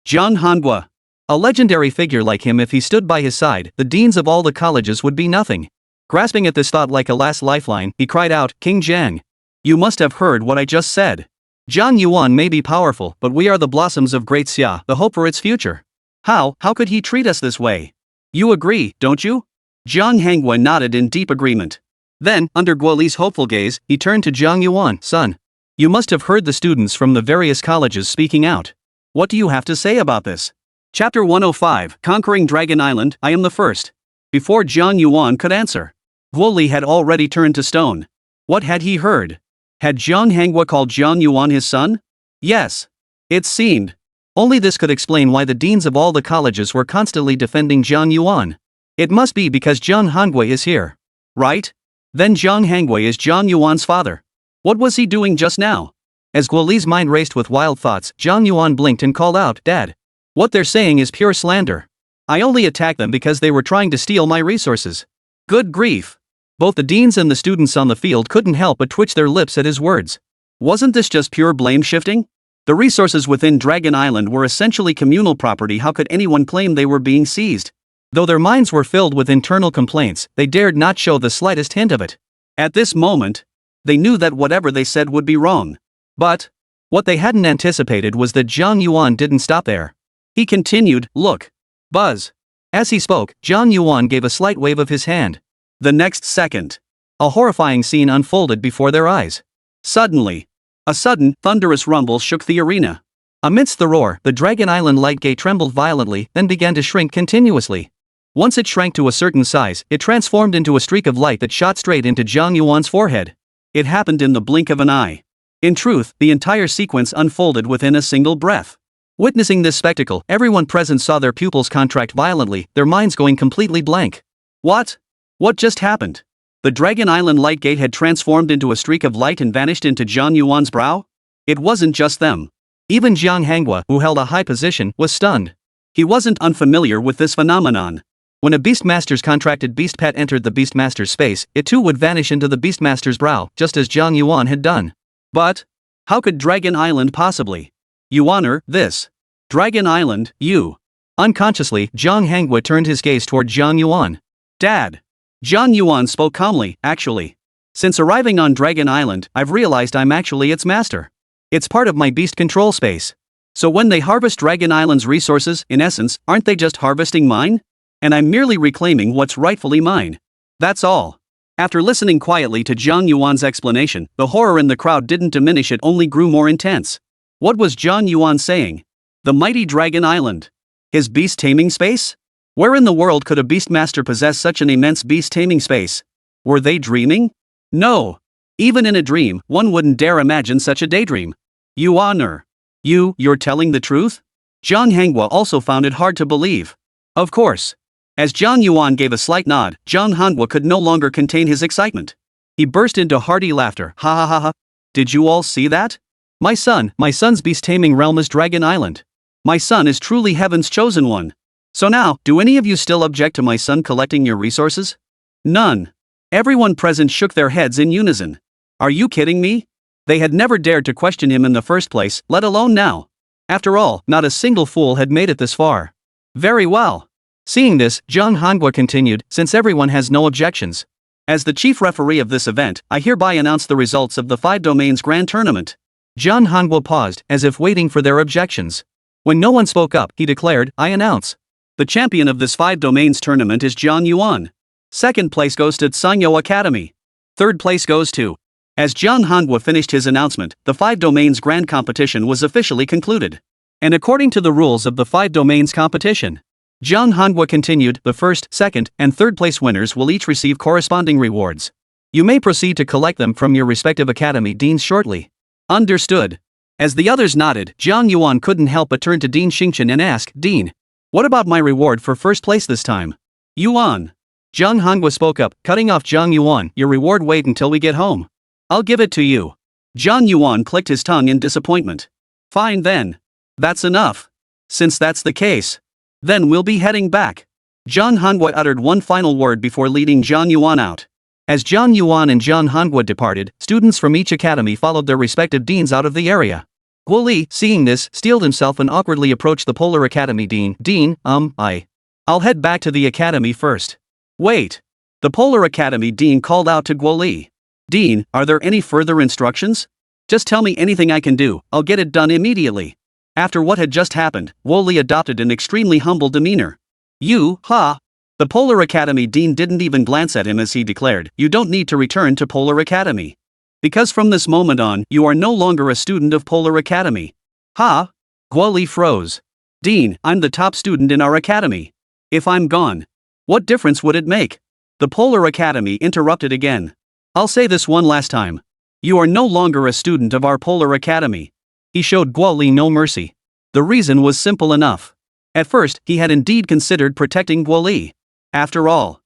Zhang Hanhua. A legendary figure like him, if he stood by his side, the deans of all the colleges would be nothing. Grasping at this thought like a last lifeline, he cried out, "King Jiang. You must have heard what I just said. Jiang Yuan may be powerful, but we are the blossoms of Great Xia, the hope for its future. How could he treat us this way? You agree, don't you?" Jiang Hanhua nodded in deep agreement. Then, under Guoli's hopeful gaze, he turned to Jiang Yuan. "Son, you must have heard the students from the various colleges speaking out. What do you have to say about this?" Chapter 105, Conquering Dragon Island, I am the first. Before Jiang Yuan could answer, Guoli had already turned to stone. What had he heard? Had Jiang Hanhua called Jiang Yuan his son? Yes. It seemed. Only this could explain why the deans of all the colleges were constantly defending Jiang Yuan. It must be because Jiang Hanhua is here. Right? Then Jiang Hanhua is Jiang Yuan's father. What was he doing just now? As Guoli's mind raced with wild thoughts, Jiang Yuan blinked and called out, "Dad. What they're saying is pure slander. I only attacked them because they were trying to steal my resources. Good grief. Both the deans and the students on the field couldn't help but twitch their lips at his words. Wasn't this just pure blame shifting? The resources within Dragon Island were essentially communal property. How could anyone claim they were being seized? Though their minds were filled with internal complaints, they dared not show the slightest hint of it. At this moment, they knew that whatever they said would be wrong. But what they hadn't anticipated was that Jiang Yuan didn't stop there. He continued, "Look. Buzz." As he spoke, Jiang Yuan gave a slight wave of his hand. The next second, a horrifying scene unfolded before their eyes. Suddenly, a sudden, thunderous rumble shook the arena. Amidst the roar, the Dragon Island light gate trembled violently, then began to shrink continuously. Once it shrank to a certain size, it transformed into a streak of light that shot straight into Jiang Yuan's forehead. It happened in the blink of an eye. In truth, the entire sequence unfolded within a single breath. Witnessing this spectacle, everyone present saw their pupils contract violently, their minds going completely blank. What? What just happened? The Dragon Island light gate had transformed into a streak of light and vanished into Jiang Yuan's brow? It wasn't just them. Even Jiang Hangua, who held a high position, was stunned. He wasn't unfamiliar with this phenomenon. When a Beastmaster's contracted beast pet entered the Beastmaster's space, it too would vanish into the Beastmaster's brow, just as Jiang Yuan had done. But how could Dragon Island possibly? Yuaner, this. Dragon Island, you. Unconsciously, Jiang Hangua turned his gaze toward Jiang Yuan. Dad. Jiang Yuan spoke calmly, actually. Since arriving on Dragon Island, I've realized I'm actually its master. It's part of my beast control space. So when they harvest Dragon Island's resources, in essence, aren't they just harvesting mine? And I'm merely reclaiming what's rightfully mine. That's all. After listening quietly to Jiang Yuan's explanation, the horror in the crowd didn't diminish, it only grew more intense. What was Jiang Yuan saying? The mighty Dragon Island. His beast-taming space? Where in the world could a beastmaster possess such an immense beast-taming space? Were they dreaming? No. Even in a dream, one wouldn't dare imagine such a daydream. Yuaner. You're telling the truth? Jiang Hangua also found it hard to believe. Of course. As Jiang Yuan gave a slight nod, Jiang Hangua could no longer contain his excitement. He burst into hearty laughter. Ha ha ha ha. Did you all see that? My son's beast-taming realm is Dragon Island. My son is truly heaven's chosen one. So now, do any of you still object to my son collecting your resources? None. Everyone present shook their heads in unison. Are you kidding me? They had never dared to question him in the first place, let alone now. After all, not a single fool had made it this far. Very well. Seeing this, Jiang Hangua continued, since everyone has no objections. As the chief referee of this event, I hereby announce the results of the 5 Domains Grand Tournament. Jiang Hangua paused, as if waiting for their objections. When no one spoke up, he declared, I announce. The champion of this 5 Domains tournament is Jiang Yuan. Second place goes to Sanyo Academy. Third place goes to. As Jiang Hangua finished his announcement, the 5 Domains Grand Competition was officially concluded. And according to the rules of the 5 Domains competition, Jiang Hangua continued, the first, second, and third place winners will each receive corresponding rewards. You may proceed to collect them from your respective academy deans shortly. Understood. As the others nodded, Jiang Yuan couldn't help but turn to Dean Xingchen and ask, Dean, what about my reward for first place this time? Yuan. Jiang Hangua spoke up, cutting off Jiang Yuan, your reward wait until we get home. I'll give it to you. Jiang Yuan clicked his tongue in disappointment. Fine then. That's enough. Since that's the case, then we'll be heading back. Jiang Hangua uttered one final word before leading Jiang Yuan out. As Jiang Yuan and Jiang Hangua departed, students from each academy followed their respective deans out of the area. Guo Li, seeing this, steeled himself and awkwardly approached the Polar Academy dean. Dean, I'll head back to the academy first. Wait. The Polar Academy dean called out to Guo Li. Dean, are there any further instructions? Just tell me anything I can do, I'll get it done immediately. After what had just happened, Guo Li adopted an extremely humble demeanor. The Polar Academy dean didn't even glance at him as he declared, you don't need to return to Polar Academy. Because from this moment on, you are no longer a student of Polar Academy. Guo Li froze. Dean, I'm the top student in our academy. If I'm gone, what difference would it make? The Polar Academy interrupted again. I'll say this one last time. You are no longer a student of our Polar Academy. He showed Guo Li no mercy. The reason was simple enough. At first, he had indeed considered protecting Guo Li. After all,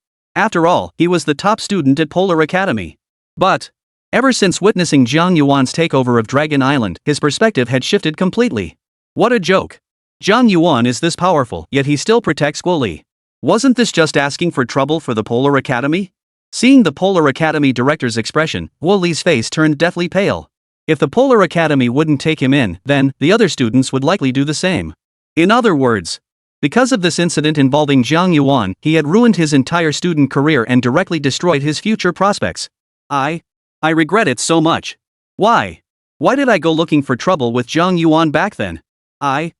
he was the top student at Polar Academy. But ever since witnessing Jiang Yuan's takeover of Dragon Island, his perspective had shifted completely. What a joke. Jiang Yuan is this powerful, yet he still protects Guo Li. Wasn't this just asking for trouble for the Polar Academy? Seeing the Polar Academy director's expression, Guo Li's face turned deathly pale. If the Polar Academy wouldn't take him in, then the other students would likely do the same. In other words, because of this incident involving Jiang Yuan, he had ruined his entire student career and directly destroyed his future prospects. I regret it so much. Why? Why did I go looking for trouble with Jiang Yuan back then? I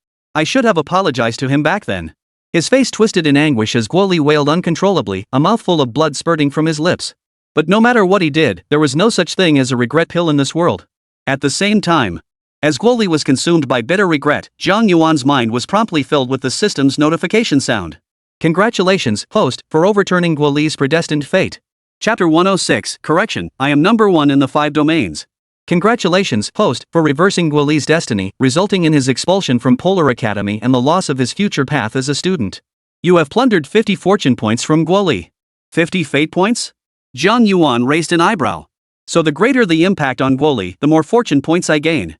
should have apologized to him back then. His face twisted in anguish as Guo Li wailed uncontrollably, a mouthful of blood spurting from his lips. But no matter what he did, there was no such thing as a regret pill in this world. At the same time, as Guo Li was consumed by bitter regret, Jiang Yuan's mind was promptly filled with the system's notification sound. Congratulations, host, for overturning Guo Li's predestined fate. Chapter 106, Correction, I am number 1 in the 5 domains. Congratulations, host, for reversing Guo Li's destiny, resulting in his expulsion from Polar Academy and the loss of his future path as a student. You have plundered 50 fortune points from Guo Li. 50 fate points? Jiang Yuan raised an eyebrow. So the greater the impact on Guo Li, the more fortune points I gain.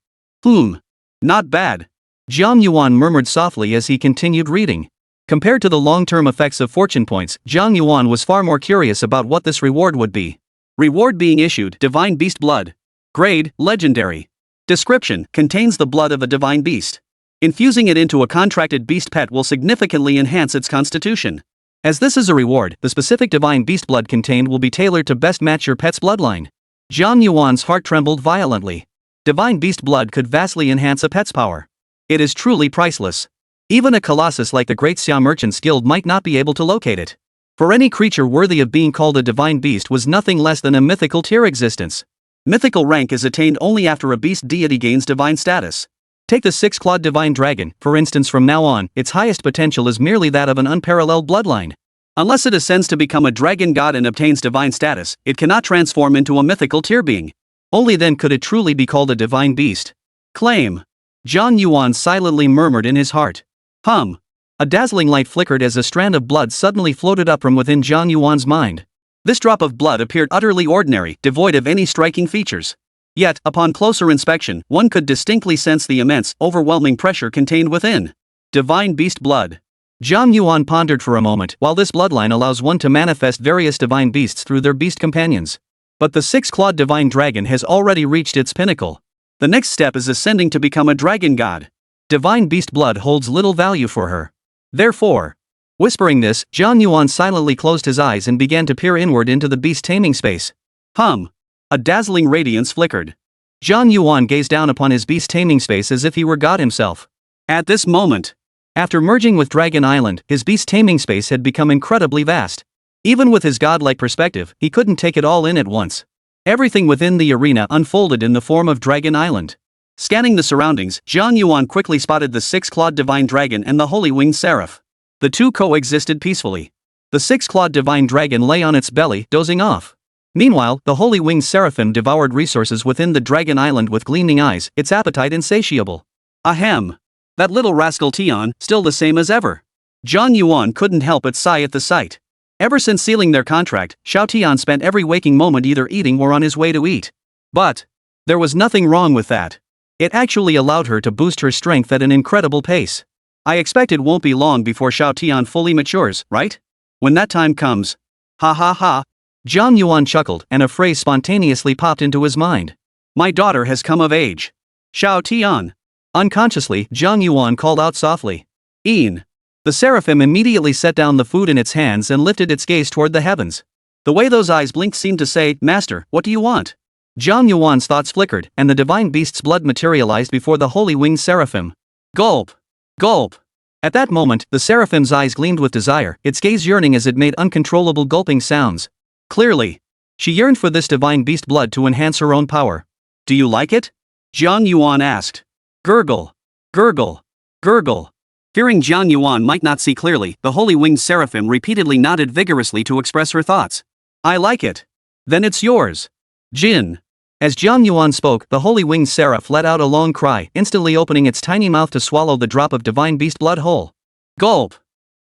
Not bad. Jiang Yuan murmured softly as he continued reading. Compared to the long-term effects of fortune points, Jiang Yuan was far more curious about what this reward would be. Reward being issued, Divine Beast Blood. Grade, Legendary. Description, contains the blood of a divine beast. Infusing it into a contracted beast pet will significantly enhance its constitution. As this is a reward, the specific divine beast blood contained will be tailored to best match your pet's bloodline. Jiang Yuan's heart trembled violently. Divine beast blood could vastly enhance a pet's power. It is truly priceless. Even a colossus like the Great Xia Merchants Guild might not be able to locate it. For any creature worthy of being called a divine beast was nothing less than a mythical tier existence. Mythical rank is attained only after a beast deity gains divine status. Take the 6-clawed divine dragon, for instance. From now on, its highest potential is merely that of an unparalleled bloodline. Unless it ascends to become a dragon god and obtains divine status, it cannot transform into a mythical tier being. Only then could it truly be called a divine beast. Claim. Jiang Yuan silently murmured in his heart. A dazzling light flickered as a strand of blood suddenly floated up from within Jiang Yuan's mind. This drop of blood appeared utterly ordinary, devoid of any striking features. Yet, upon closer inspection, one could distinctly sense the immense, overwhelming pressure contained within. Divine beast blood. Jiang Yuan pondered for a moment. While this bloodline allows one to manifest various divine beasts through their beast companions. But the 6-clawed divine dragon has already reached its pinnacle. The next step is ascending to become a dragon god. Divine beast blood holds little value for her. Therefore, whispering this, Jiang Yuan silently closed his eyes and began to peer inward into the beast-taming space. A dazzling radiance flickered. Jiang Yuan gazed down upon his beast-taming space as if he were God himself. At this moment, after merging with Dragon Island, his beast-taming space had become incredibly vast. Even with his godlike perspective, he couldn't take it all in at once. Everything within the arena unfolded in the form of Dragon Island. Scanning the surroundings, Jiang Yuan quickly spotted the 6-clawed divine dragon and the holy winged seraph. The two coexisted peacefully. The 6-clawed divine dragon lay on its belly, dozing off. Meanwhile, the holy winged seraphim devoured resources within the Dragon Island with gleaming eyes, its appetite insatiable. Ahem. That little rascal Tian, still the same as ever. Jiang Yuan couldn't help but sigh at the sight. Ever since sealing their contract, Xiao Tian spent every waking moment either eating or on his way to eat. But there was nothing wrong with that. It actually allowed her to boost her strength at an incredible pace. I expect it won't be long before Xiao Tian fully matures, right? When that time comes. Ha ha ha. Jiang Yuan chuckled, and a phrase spontaneously popped into his mind. My daughter has come of age. Xiao Tian. Unconsciously, Jiang Yuan called out softly. Een. The seraphim immediately set down the food in its hands and lifted its gaze toward the heavens. The way those eyes blinked seemed to say, Master, what do you want? Jiang Yuan's thoughts flickered, and the divine beast's blood materialized before the holy winged seraphim. Gulp. Gulp. At that moment, the seraphim's eyes gleamed with desire, its gaze yearning as it made uncontrollable gulping sounds. Clearly, she yearned for this divine beast blood to enhance her own power. Do you like it? Jiang Yuan asked. Gurgle. Gurgle. Gurgle. Fearing Jiang Yuan might not see clearly, the holy winged seraphim repeatedly nodded vigorously to express her thoughts. I like it. Then it's yours. Jin. As Jiang Yuan spoke, the holy winged seraph let out a long cry, instantly opening its tiny mouth to swallow the drop of divine beast blood whole. Gulp.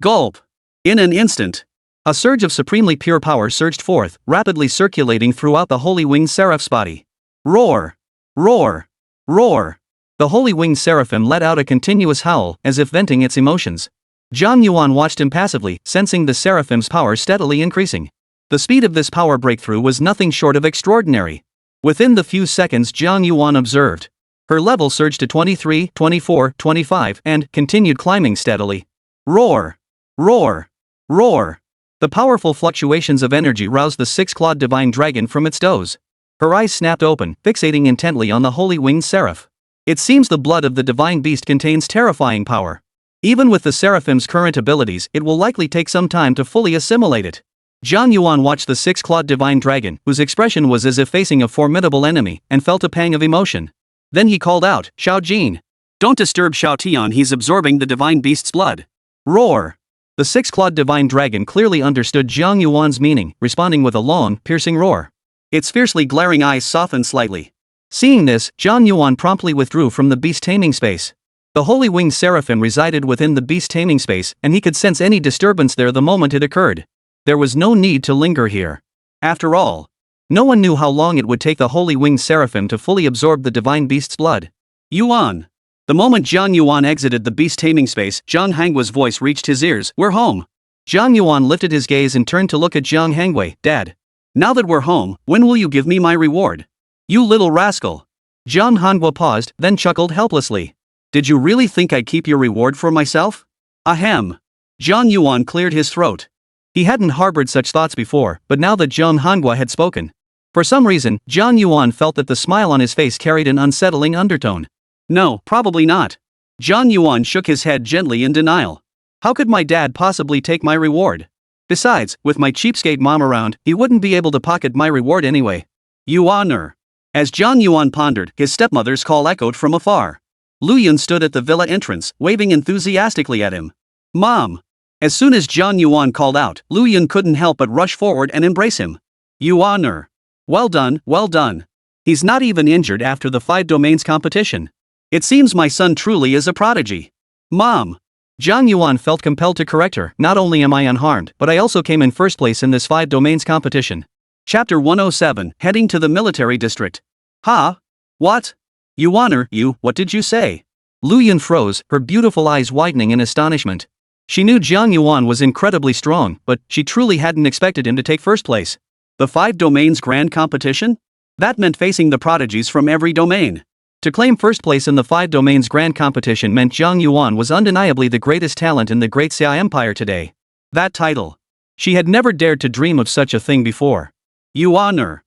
Gulp. In an instant, a surge of supremely pure power surged forth, rapidly circulating throughout the holy winged seraph's body. Roar. Roar. Roar. The holy winged seraphim let out a continuous howl, as if venting its emotions. Jiang Yuan watched impassively, sensing the seraphim's power steadily increasing. The speed of this power breakthrough was nothing short of extraordinary. Within the few seconds Jiang Yuan observed, her level surged to 23, 24, 25 and continued climbing steadily. Roar! Roar! Roar! The powerful fluctuations of energy roused the six-clawed divine dragon from its doze. Her eyes snapped open, fixating intently on the holy winged seraph. It seems the blood of the divine beast contains terrifying power. Even with the seraphim's current abilities, it will likely take some time to fully assimilate it. Jiang Yuan watched the six-clawed divine dragon, whose expression was as if facing a formidable enemy, and felt a pang of emotion. Then he called out, "Xiao Jin! Don't disturb Xiao Tian, he's absorbing the divine beast's blood." Roar! The six-clawed divine dragon clearly understood Jiang Yuan's meaning, responding with a long, piercing roar. Its fiercely glaring eyes softened slightly. Seeing this, Jiang Yuan promptly withdrew from the beast-taming space. The holy winged seraphim resided within the beast-taming space, and he could sense any disturbance there the moment it occurred. There was no need to linger here. After all, no one knew how long it would take the holy winged seraphim to fully absorb the divine beast's blood. Yuan! The moment Jiang Yuan exited the beast-taming space, Zhang Hanggua's voice reached his ears. "We're home." Jiang Yuan lifted his gaze and turned to look at Jiang Hangui. "Dad. Now that we're home, when will you give me my reward?" "You little rascal." Jiang Hangua paused, then chuckled helplessly. "Did you really think I'd keep your reward for myself?" Ahem. Jiang Yuan cleared his throat. He hadn't harbored such thoughts before, but now that Jiang Hangua had spoken, for some reason, Jiang Yuan felt that the smile on his face carried an unsettling undertone. "No, probably not." Jiang Yuan shook his head gently in denial. "How could my dad possibly take my reward? Besides, with my cheapskate mom around, he wouldn't be able to pocket my reward anyway." "Yuaner." As Jiang Yuan pondered, his stepmother's call echoed from afar. Lu Yun stood at the villa entrance, waving enthusiastically at him. "Mom!" As soon as Jiang Yuan called out, Lu Yun couldn't help but rush forward and embrace him. "Yuaner. Well done, well done. He's not even injured after the 5 domains competition. It seems my son truly is a prodigy." "Mom!" Jiang Yuan felt compelled to correct her. "Not only am I unharmed, but I also came in first place in this 5 domains competition." Chapter 107, Heading to the Military District. "Ha? What? Yuaner, what did you say?" Lu Yun froze, her beautiful eyes widening in astonishment. She knew Jiang Yuan was incredibly strong, but she truly hadn't expected him to take first place. The 5 domains grand competition? That meant facing the prodigies from every domain. To claim first place in the 5 domains grand competition meant Jiang Yuan was undeniably the greatest talent in the Great Xia Empire today. That title. She had never dared to dream of such a thing before. "Yuaner.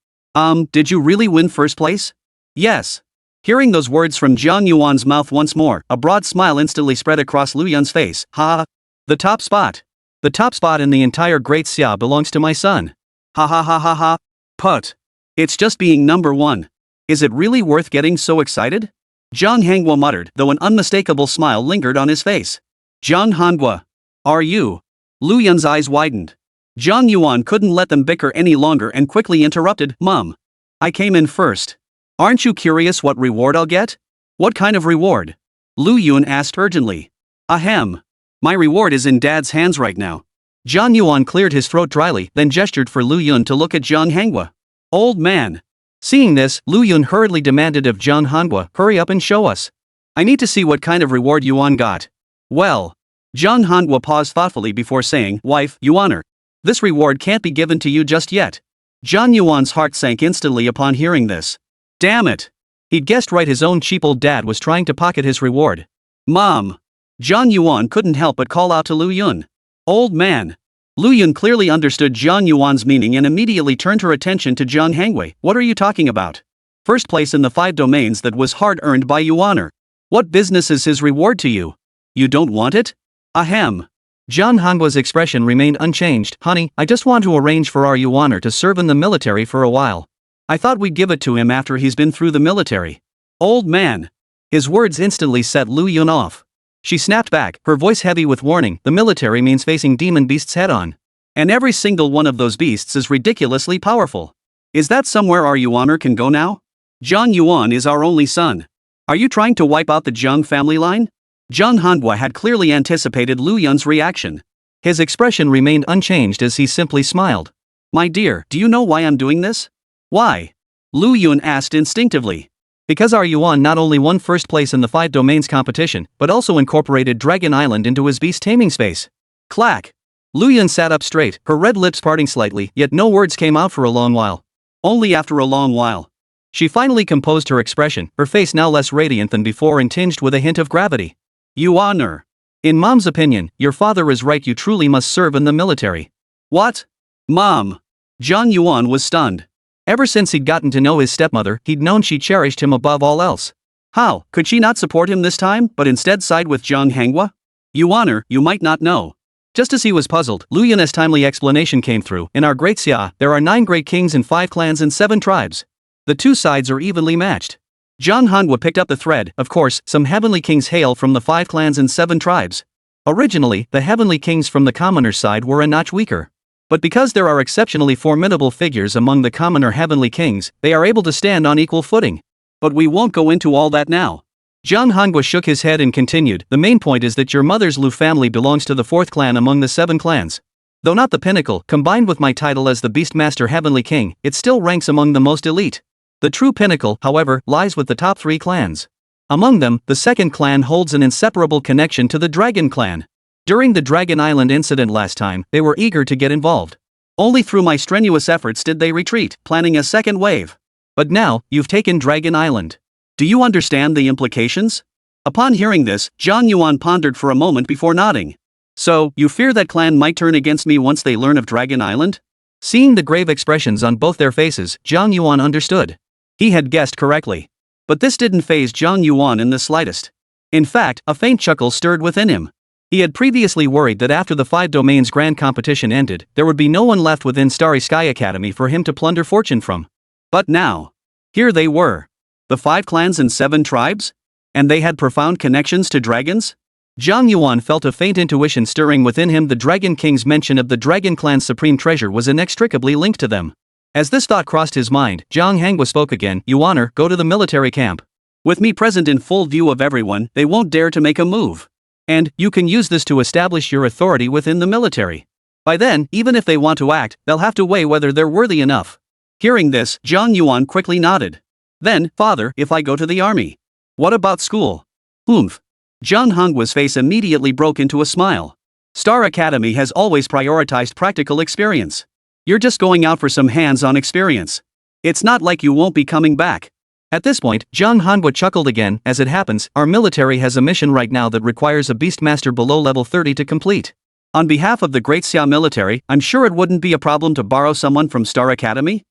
Did you really win first place?" "Yes." Hearing those words from Jiang Yuan's mouth once more, a broad smile instantly spread across Lu Yun's face. "Ha! The top spot. The top spot in the entire Great Xia belongs to my son. Ha ha ha ha ha. Put. It's just being number 1. Is it really worth getting so excited?" Jiang Hangua muttered, though an unmistakable smile lingered on his face. "Jiang Hangua. Are you?" Lu Yun's eyes widened. Jiang Yuan couldn't let them bicker any longer and quickly interrupted. "Mom. I came in first. Aren't you curious what reward I'll get?" "What kind of reward?" Lu Yun asked urgently. "Ahem. My reward is in Dad's hands right now." Jiang Yuan cleared his throat dryly, then gestured for Lu Yun to look at Jiang Hangua. "Old man." Seeing this, Lu Yun hurriedly demanded of Jiang Hangua, "Hurry up and show us. I need to see what kind of reward Yuan got." "Well." Jiang Hangua paused thoughtfully before saying, "Wife, Yuaner. This reward can't be given to you just yet." Jiang Yuan's heart sank instantly upon hearing this. Damn it. He'd guessed right, his own cheap old dad was trying to pocket his reward. "Mom." Jiang Yuan couldn't help but call out to Lu Yun. "Old man." Lu Yun clearly understood Jiang Yuan's meaning and immediately turned her attention to Jiang Hangui. "What are you talking about? First place in the 5 domains that was hard-earned by Yuaner. What business is his reward to you? You don't want it?" "Ahem." Jiang Hangua's expression remained unchanged. "Honey, I just want to arrange for our Yuaner to serve in the military for a while. I thought we'd give it to him after he's been through the military." "Old man." His words instantly set Lu Yun off. She snapped back, her voice heavy with warning. "The military means facing demon beasts head-on. And every single one of those beasts is ridiculously powerful. Is that somewhere our Yuaner can go now? Jiang Yuan is our only son. Are you trying to wipe out the Jiang family line?" Jiang Hangua had clearly anticipated Lu Yun's reaction. His expression remained unchanged as he simply smiled. "My dear, do you know why I'm doing this?" "Why?" Lu Yun asked instinctively. "Because our Yuan not only won first place in the 5 domains competition, but also incorporated Dragon Island into his beast-taming space." Clack! Lu Yun sat up straight, her red lips parting slightly, yet no words came out for a long while. Only after a long while. She finally composed her expression, her face now less radiant than before and tinged with a hint of gravity. Yuan. In Mom's opinion, your father is right, you truly must serve in the military. What? Mom. Jiang Yuan was stunned. Ever since he'd gotten to know his stepmother, he'd known she cherished him above all else. How could she not support him this time, but instead side with Jiang Hanghua? Yuan, you might not know. Just as he was puzzled, Lu Yun's timely explanation came through. In our great Xia, there are 9 great kings and 5 clans and 7 tribes. The 2 sides are evenly matched. Jiang Hanghua picked up the thread. Of course, some heavenly kings hail from the 5 clans and 7 tribes. Originally, the heavenly kings from the commoners' side were a notch weaker. But because there are exceptionally formidable figures among the commoner heavenly kings, they are able to stand on equal footing. But we won't go into all that now. Jiang Hanghua shook his head and continued, the main point is that your mother's Lu family belongs to the 4th clan among the 7 clans. Though not the pinnacle, combined with my title as the Beastmaster Heavenly King, it still ranks among the most elite. The true pinnacle, however, lies with the top 3 clans. Among them, the 2nd clan holds an inseparable connection to the Dragon clan. During the Dragon Island incident last time, they were eager to get involved. Only through my strenuous efforts did they retreat, planning a second wave. But now, you've taken Dragon Island. Do you understand the implications? Upon hearing this, Jiang Yuan pondered for a moment before nodding. So, you fear that clan might turn against me once they learn of Dragon Island? Seeing the grave expressions on both their faces, Jiang Yuan understood. He had guessed correctly. But this didn't faze Jiang Yuan in the slightest. In fact, a faint chuckle stirred within him. He had previously worried that after the 5 domains grand competition ended, there would be no one left within Starry Sky Academy for him to plunder fortune from. But now, here they were. The 5 clans and 7 tribes? And they had profound connections to dragons? Jiang Yuan felt a faint intuition stirring within him. The Dragon King's mention of the Dragon clan's supreme treasure was inextricably linked to them. As this thought crossed his mind, Jiang Hanghua spoke again, Yuan, go to the military camp. With me present in full view of everyone, they won't dare to make a move. And, you can use this to establish your authority within the military. By then, even if they want to act, they'll have to weigh whether they're worthy enough. Hearing this, Jiang Yuan quickly nodded. Then, father, if I go to the army? What about school? Oomph. Jiang Hongwa's face immediately broke into a smile. Star Academy has always prioritized practical experience. You're just going out for some hands-on experience. It's not like you won't be coming back. At this point, Jiang Hanghua chuckled again. As it happens, our military has a mission right now that requires a Beastmaster below level 30 to complete. On behalf of the Great Xia military, I'm sure it wouldn't be a problem to borrow someone from Star Academy?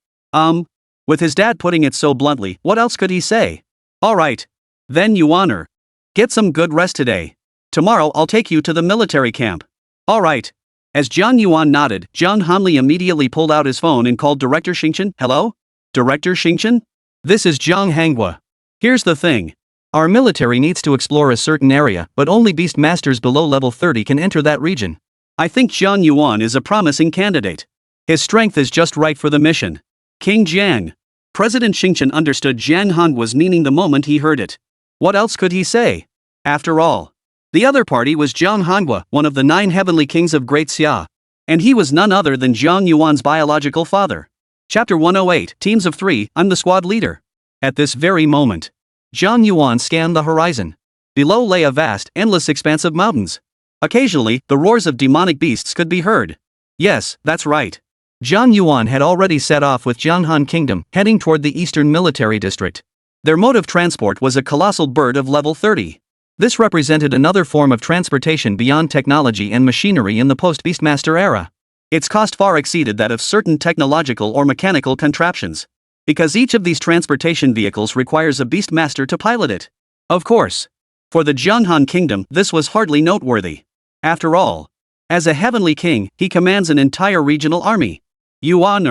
With his dad putting it so bluntly, what else could he say? Alright. Then Yuan, get some good rest today. Tomorrow I'll take you to the military camp. Alright. As Jiang Yuan nodded, Jiang Hanli immediately pulled out his phone and called Director Xingchen. Hello? Director Xingchen? This is Jiang Hanghua. Here's the thing. Our military needs to explore a certain area, but only Beastmasters below level 30 can enter that region. I think Jiang Yuan is a promising candidate. His strength is just right for the mission. King Jiang. President Xingchen understood Jiang Hongwa's meaning the moment he heard it. What else could he say? After all, the other party was Jiang Hanghua, one of the 9 heavenly kings of Great Xia. And he was none other than Jiang Yuan's biological father. Chapter 108, Teams of 3, I'm the squad leader. At this very moment, Jiang Yuan scanned the horizon. Below lay a vast, endless expanse of mountains. Occasionally, the roars of demonic beasts could be heard. Yes, that's right. Jiang Yuan had already set off with Jianghan Kingdom, heading toward the Eastern Military District. Their mode of transport was a colossal bird of level 30. This represented another form of transportation beyond technology and machinery in the post-Beastmaster era. Its cost far exceeded that of certain technological or mechanical contraptions. Because each of these transportation vehicles requires a Beastmaster to pilot it. Of course. For the Jianghan Kingdom, this was hardly noteworthy. After all, as a heavenly king, he commands an entire regional army. Yuan.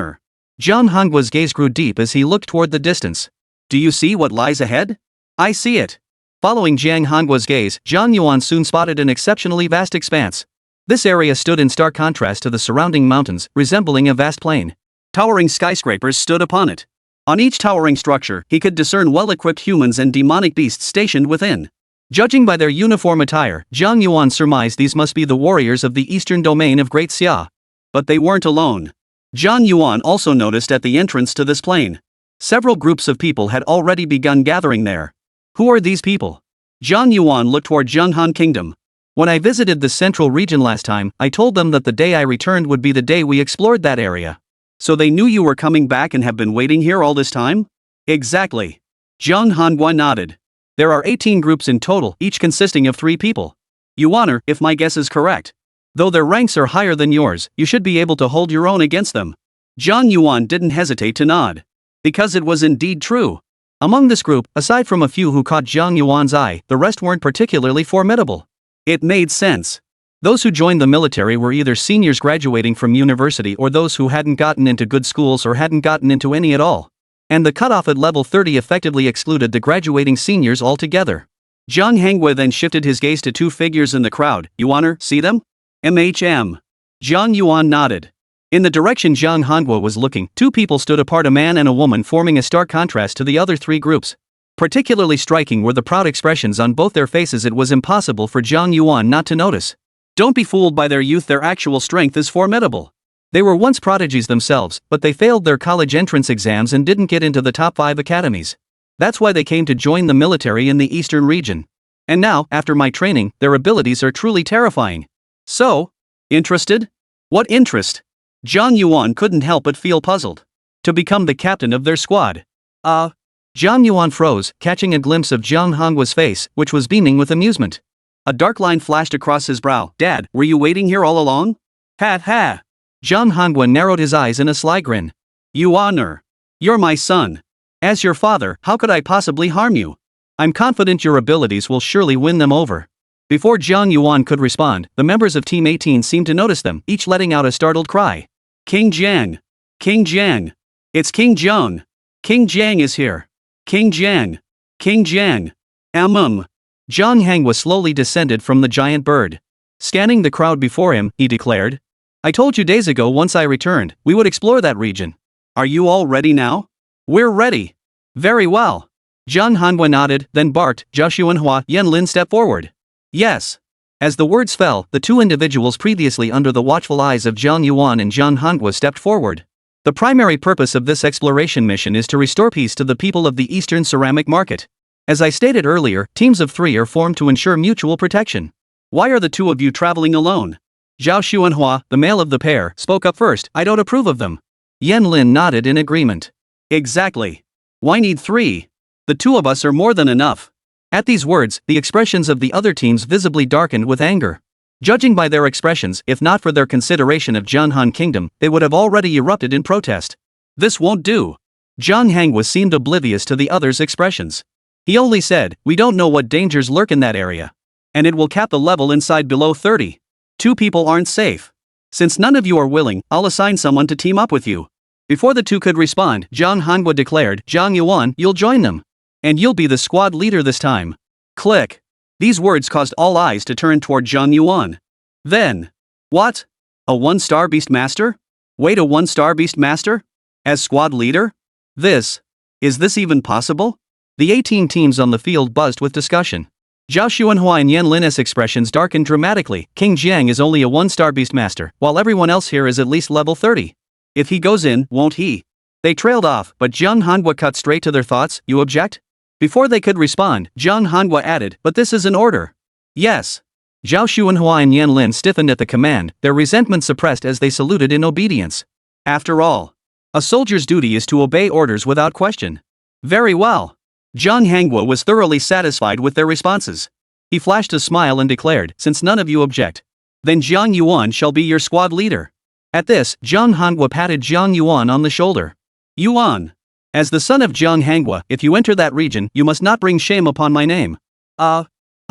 Jiang Hongwa's gaze grew deep as he looked toward the distance. Do you see what lies ahead? I see it. Following Jiang Hongwa's gaze, Jiang Yuan soon spotted an exceptionally vast expanse. This area stood in stark contrast to the surrounding mountains, resembling a vast plain. Towering skyscrapers stood upon it. On each towering structure, he could discern well-equipped humans and demonic beasts stationed within. Judging by their uniform attire, Jiang Yuan surmised these must be the warriors of the eastern domain of Great Xia. But they weren't alone. Jiang Yuan also noticed at the entrance to this plain. Several groups of people had already begun gathering there. Who are these people? Jiang Yuan looked toward Jianghan Kingdom. When I visited the central region last time, I told them that the day I returned would be the day we explored that area. So they knew you were coming back and have been waiting here all this time? Exactly. Jiang Yuan nodded. There are 18 groups in total, each consisting of 3 people. Yuaner, if my guess is correct. Though their ranks are higher than yours, you should be able to hold your own against them. Jiang Yuan didn't hesitate to nod. Because it was indeed true. Among this group, aside from a few who caught Jiang Yuan's eye, the rest weren't particularly formidable. It made sense. Those who joined the military were either seniors graduating from university or those who hadn't gotten into good schools or hadn't gotten into any at all. And the cutoff at level 30 effectively excluded the graduating seniors altogether. Zhang Hengwa then shifted his gaze to 2 figures in the crowd. Yuaner, see them? MHM. Jiang Yuan nodded. In the direction Zhang Hengwa was looking, 2 people stood apart, a man and a woman, forming a stark contrast to the other 3 groups. Particularly striking were the proud expressions on both their faces. It was impossible for Jiang Yuan not to notice. Don't be fooled by their youth, their actual strength is formidable. They were once prodigies themselves, but they failed their college entrance exams and didn't get into the top 5 academies. That's why they came to join the military in the eastern region. And now, after my training, their abilities are truly terrifying. So? Interested? What interest? Jiang Yuan couldn't help but feel puzzled. To become the captain of their squad. Jiang Yuan froze, catching a glimpse of Jiang Hongwa's face, which was beaming with amusement. A dark line flashed across his brow. Dad, were you waiting here all along? Ha ha. Jiang Hongwa narrowed his eyes in a sly grin. Yuaner. You're my son. As your father, how could I possibly harm you? I'm confident your abilities will surely win them over. Before Jiang Yuan could respond, the members of Team 18 seemed to notice them, each letting out a startled cry. King Jiang. King Jiang. It's King Jiang. King Jiang is here. King Jiang. King Jiang. Jiang Hengwa slowly descended from the giant bird. Scanning the crowd before him, he declared. I told you days ago once I returned, we would explore that region. Are you all ready now? We're ready. Very well. Jiang Hengwa nodded, then barked. Zhao Xuanhua, Yan Lin, step forward. Yes. As the words fell, the 2 individuals previously under the watchful eyes of Jiang Yuan and Jiang Hengwa stepped forward. The primary purpose of this exploration mission is to restore peace to the people of the Eastern Ceramic Market. As I stated earlier, teams of 3 are formed to ensure mutual protection. Why are the 2 of you traveling alone? Zhao Xuanhua, the male of the pair, spoke up first. I don't approve of them. Yan Lin nodded in agreement. Exactly. Why need 3? The 2 of us are more than enough. At these words, the expressions of the other teams visibly darkened with anger. Judging by their expressions, if not for their consideration of Jianhan Kingdom, they would have already erupted in protest. This won't do. Jiang Hengwa seemed oblivious to the others' expressions. He only said, we don't know what dangers lurk in that area. And it will cap the level inside below 30. 2 people aren't safe. Since none of you are willing, I'll assign someone to team up with you. Before the 2 could respond, Jiang Hengwa declared, Jiang Yuan, you'll join them. And you'll be the squad leader this time. Click. These words caused all eyes to turn toward Jiang Yuan. Then. What? A 1-star beast master? Wait, a 1-star beast master? As squad leader? Is this even possible? The 18 teams on the field buzzed with discussion. Zhao Xuanhua and Yan Lin's expressions darkened dramatically. King Jiang is only a 1-star beastmaster, while everyone else here is at least level 30. If he goes in, won't he? They trailed off, but Jiang Hengwa cut straight to their thoughts. You object? Before they could respond, Jiang Hengwa added, but this is an order. Yes. Zhao Xuanhua and Yan Lin stiffened at the command, their resentment suppressed as they saluted in obedience. After all, a soldier's duty is to obey orders without question. Very well. Jiang Hengwa was thoroughly satisfied with their responses. He flashed a smile and declared, since none of you object, then Jiang Yuan shall be your squad leader. At this, Jiang Hengwa patted Jiang Yuan on the shoulder. Yuan. As the son of Jiang Hengwa, if you enter that region, you must not bring shame upon my name. A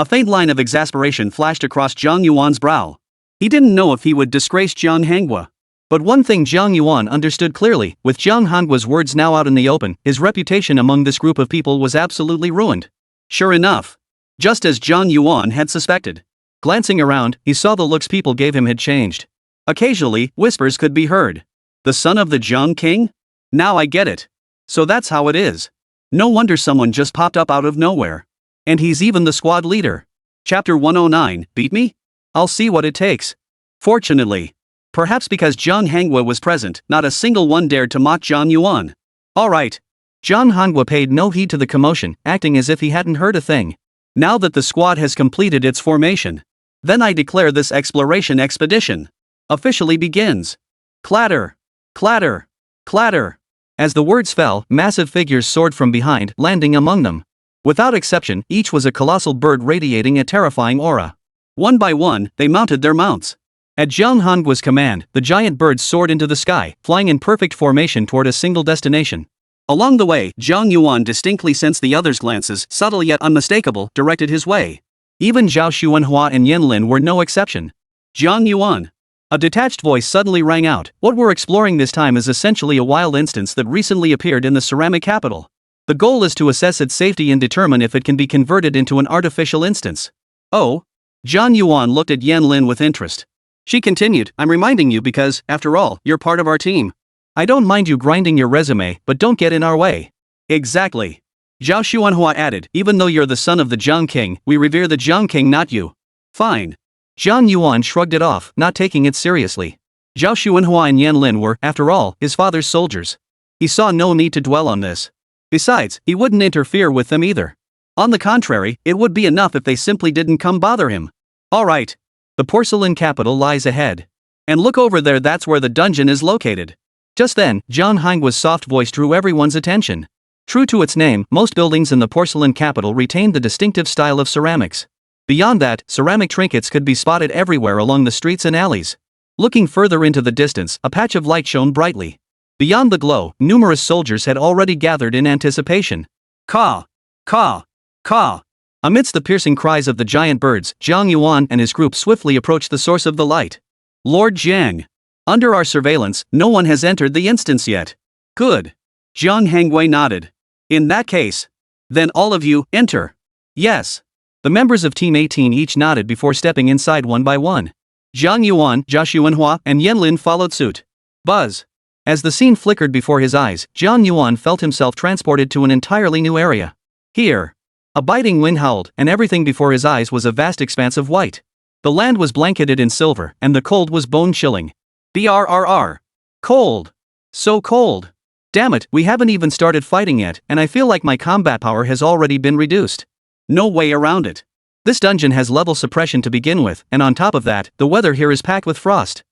faint line of exasperation flashed across Jiang Yuan's brow. He didn't know if he would disgrace Jiang Hengwa. But one thing Jiang Yuan understood clearly, with Jiang Hengwa's words now out in the open, his reputation among this group of people was absolutely ruined. Sure enough. Just as Jiang Yuan had suspected. Glancing around, he saw the looks people gave him had changed. Occasionally, whispers could be heard. The son of the Jiang king? Now I get it. So that's how it is. No wonder someone just popped up out of nowhere. And he's even the squad leader. Chapter 109, beat me? I'll see what it takes. Fortunately. Perhaps because Jiang Hengwa was present, not a single one dared to mock Jiang Yuan. All right. Jiang Hengwa paid no heed to the commotion, acting as if he hadn't heard a thing. Now that the squad has completed its formation, Then I declare this exploration expedition officially begins. Clatter, clatter, clatter. As the words fell, massive figures soared from behind, landing among them. Without exception, each was a colossal bird radiating a terrifying aura. One by one, they mounted their mounts. At Jiang Yuan's command, the giant birds soared into the sky, flying in perfect formation toward a single destination. Along the way, Jiang Yuan distinctly sensed the others' glances, subtle yet unmistakable, directed his way. Even Zhao Xuanhua and Yanlin were no exception. Jiang Yuan. A detached voice suddenly rang out. What we're exploring this time is essentially a wild instance that recently appeared in the ceramic capital. The goal is to assess its safety and determine if it can be converted into an artificial instance. Oh? Jiang Yuan looked at Yanlin with interest. She continued, I'm reminding you because, after all, you're part of our team. I don't mind you grinding your resume, but don't get in our way. Exactly. Zhao Xuanhua added, even though you're the son of the Jiang King, we revere the Jiang King, not you. Fine. Jiang Yuan shrugged it off, not taking it seriously. Zhao Xuanhua and Yanlin were, after all, his father's soldiers. He saw no need to dwell on this. Besides, he wouldn't interfere with them either. On the contrary, it would be enough if they simply didn't come bother him. Alright. The porcelain capital lies ahead. And look over there, that's where the dungeon is located. Just then, Jiang Yuan's soft voice drew everyone's attention. True to its name, most buildings in the porcelain capital retained the distinctive style of ceramics. Beyond that, ceramic trinkets could be spotted everywhere along the streets and alleys. Looking further into the distance, a patch of light shone brightly. Beyond the glow, numerous soldiers had already gathered in anticipation. Caw! Caw! Caw! Amidst the piercing cries of the giant birds, Jiang Yuan and his group swiftly approached the source of the light. Lord Jiang. Under our surveillance, no one has entered the instance yet. Good. Jiang Hangwei nodded. In that case. Then all of you, enter. Yes. The members of Team 18 each nodded before stepping inside one by one. Jiang Yuan, Zhao Xuanhua, and Yanlin followed suit. Buzz. As the scene flickered before his eyes, Jiang Yuan felt himself transported to an entirely new area. Here. A biting wind howled, and everything before his eyes was a vast expanse of white. The land was blanketed in silver, and the cold was bone-chilling. BRRR. Cold. So cold. Damn it, we haven't even started fighting yet, and I feel like my combat power has already been reduced. No way around it. This dungeon has level suppression to begin with, and on top of that, the weather here is packed with frost.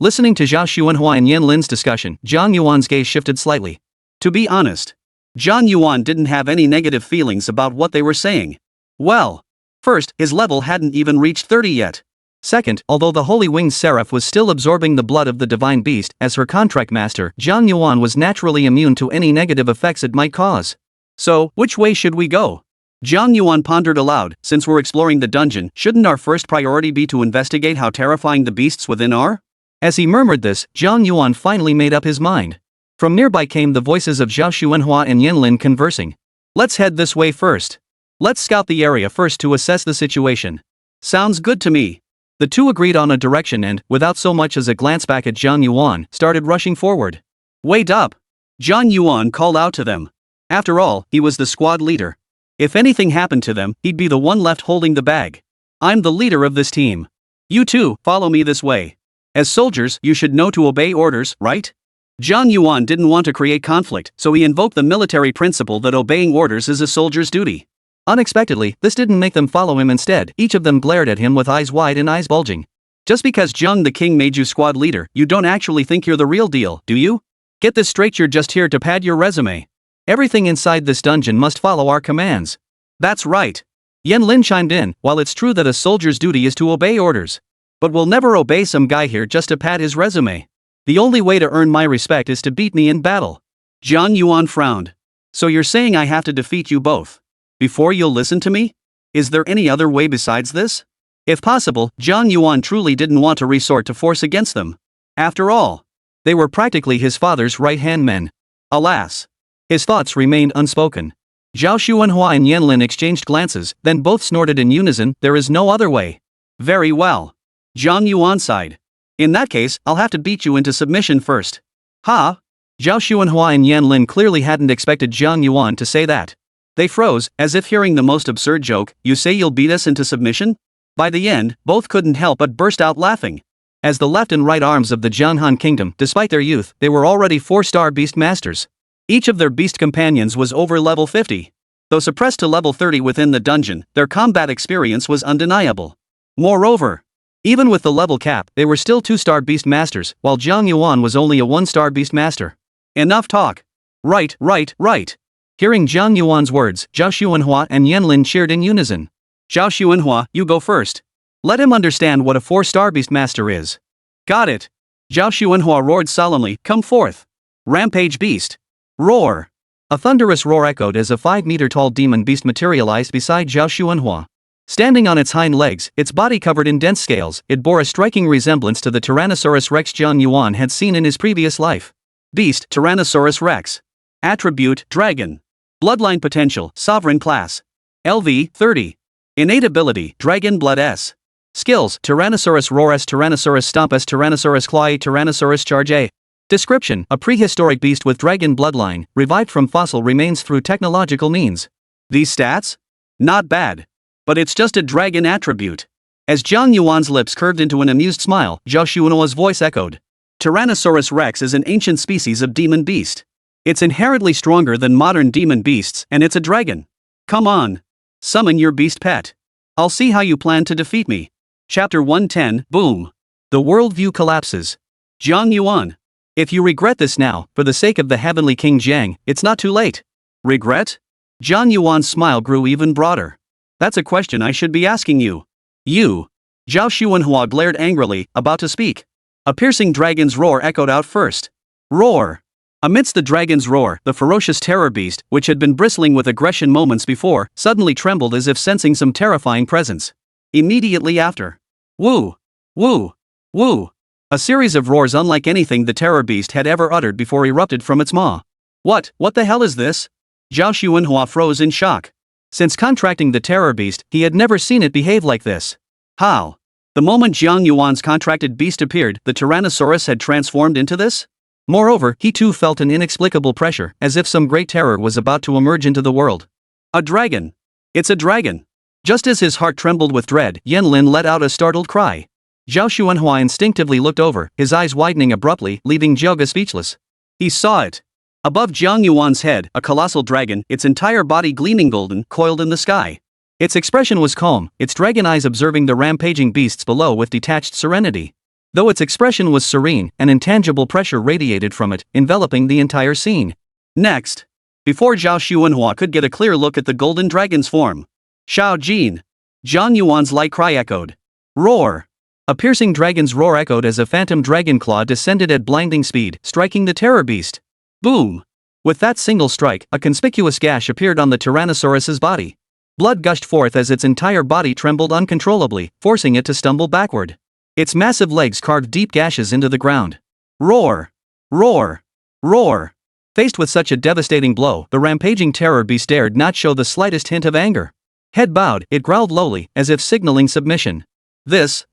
Listening to Zhao Xuanhua and Yanlin's discussion, Jiang Yuan's gaze shifted slightly. To be honest, Jiang Yuan didn't have any negative feelings about what they were saying. Well, first, his level hadn't even reached 30 yet. Second, although the Holy Winged Seraph was still absorbing the blood of the divine beast as her contract master, Jiang Yuan was naturally immune to any negative effects it might cause. So, which way should we go? Jiang Yuan pondered aloud, since we're exploring the dungeon, shouldn't our first priority be to investigate how terrifying the beasts within are? As he murmured this, Jiang Yuan finally made up his mind. From nearby came the voices of Zhao Xuanhua and Yanlin conversing. Let's head this way first. Let's scout the area first to assess the situation. Sounds good to me. The two agreed on a direction and, without so much as a glance back at Jiang Yuan, started rushing forward. Wait up! Jiang Yuan called out to them. After all, he was the squad leader. If anything happened to them, he'd be the one left holding the bag. I'm the leader of this team. You two, follow me this way. As soldiers, you should know to obey orders, right? Jiang Yuan didn't want to create conflict, so he invoked the military principle that obeying orders is a soldier's duty. Unexpectedly, this didn't make them follow him. Instead, each of them glared at him with eyes wide and eyes bulging. Just because Jiang the King made you squad leader, you don't actually think you're the real deal, do you? Get this straight, you're just here to pad your resume. Everything inside this dungeon must follow our commands. That's right. Yanlin chimed in, while it's true that a soldier's duty is to obey orders. But we'll never obey some guy here just to pad his resume. The only way to earn my respect is to beat me in battle. Jiang Yuan frowned. So you're saying I have to defeat you both? Before you'll listen to me? Is there any other way besides this? If possible, Jiang Yuan truly didn't want to resort to force against them. After all, they were practically his father's right-hand men. Alas. His thoughts remained unspoken. Zhao Xuanhua and Yanlin exchanged glances, then both snorted in unison, there is no other way. Very well. Jiang Yuan sighed. In that case, I'll have to beat you into submission first. Ha! Zhao Xuanhua and Yanlin clearly hadn't expected Jiang Yuan to say that. They froze, as if hearing the most absurd joke. You say you'll beat us into submission? By the end, both couldn't help but burst out laughing. As the left and right arms of the Jianghan kingdom, despite their youth, they were already 4-star beast masters. Each of their beast companions was over level 50. Though suppressed to level 30 within the dungeon, their combat experience was undeniable. Moreover, even with the level cap, they were still 2-star beast masters, while Jiang Yuan was only a 1-star beast master. Enough talk. Right. Hearing Jiang Yuan's words, Zhao Xuanhua and Yanlin cheered in unison. Zhao Xuanhua, you go first. Let him understand what a 4-star beast master is. Got it. Zhao Xuanhua roared solemnly, come forth. Rampage beast. Roar. A thunderous roar echoed as a 5-meter-tall demon beast materialized beside Zhao Xuanhua. Standing on its hind legs, its body covered in dense scales, it bore a striking resemblance to the Tyrannosaurus Rex Jiang Yuan had seen in his previous life. Beast, Tyrannosaurus Rex. Attribute, Dragon. Bloodline potential, Sovereign class. LV, 30. Innate ability, Dragon Blood S. Skills, Tyrannosaurus Roar S, Tyrannosaurus Stomp S, Tyrannosaurus Claw A, Tyrannosaurus Charge A. Description: a prehistoric beast with dragon bloodline, revived from fossil remains through technological means. These stats? Not bad. But it's just a dragon attribute. As Jiang Yuan's lips curved into an amused smile, Zhao Xuanhua's voice echoed. Tyrannosaurus Rex is an ancient species of demon beast. It's inherently stronger than modern demon beasts, and it's a dragon. Come on. Summon your beast pet. I'll see how you plan to defeat me. Chapter 110, Boom. The worldview collapses. Jiang Yuan. If you regret this now, for the sake of the heavenly King Jiang, it's not too late. Regret? Jiang Yuan's smile grew even broader. That's a question I should be asking you. You. Zhao Xuanhua glared angrily, about to speak. A piercing dragon's roar echoed out first. Roar. Amidst the dragon's roar, the ferocious terror beast, which had been bristling with aggression moments before, suddenly trembled as if sensing some terrifying presence. Immediately after. Woo! Woo! Woo! A series of roars unlike anything the terror beast had ever uttered before erupted from its maw. What the hell is this? Zhao Xuanhua froze in shock. Since contracting the terror beast, he had never seen it behave like this. How? The moment Jiang Yuan's contracted beast appeared, the Tyrannosaurus had transformed into this? Moreover, he too felt an inexplicable pressure, as if some great terror was about to emerge into the world. A dragon. It's a dragon. Just as his heart trembled with dread, Yanlin let out a startled cry. Zhao Xuanhua instinctively looked over, his eyes widening abruptly, leaving Zhouge speechless. He saw it. Above Jiang Yuan's head, a colossal dragon, its entire body gleaming golden, coiled in the sky. Its expression was calm, its dragon eyes observing the rampaging beasts below with detached serenity. Though its expression was serene, an intangible pressure radiated from it, enveloping the entire scene. Next. Before Zhao Xuanhua could get a clear look at the golden dragon's form. Shao Jin. Jiang Yuan's light cry echoed. Roar. A piercing dragon's roar echoed as a phantom dragon claw descended at blinding speed, striking the terror beast. Boom! With that single strike, a conspicuous gash appeared on the Tyrannosaurus's body. Blood gushed forth as its entire body trembled uncontrollably, forcing it to stumble backward. Its massive legs carved deep gashes into the ground. Roar! Roar! Roar! Faced with such a devastating blow, the rampaging terror beast dared not show the slightest hint of anger. Head bowed, it growled lowly, as if signaling submission. This.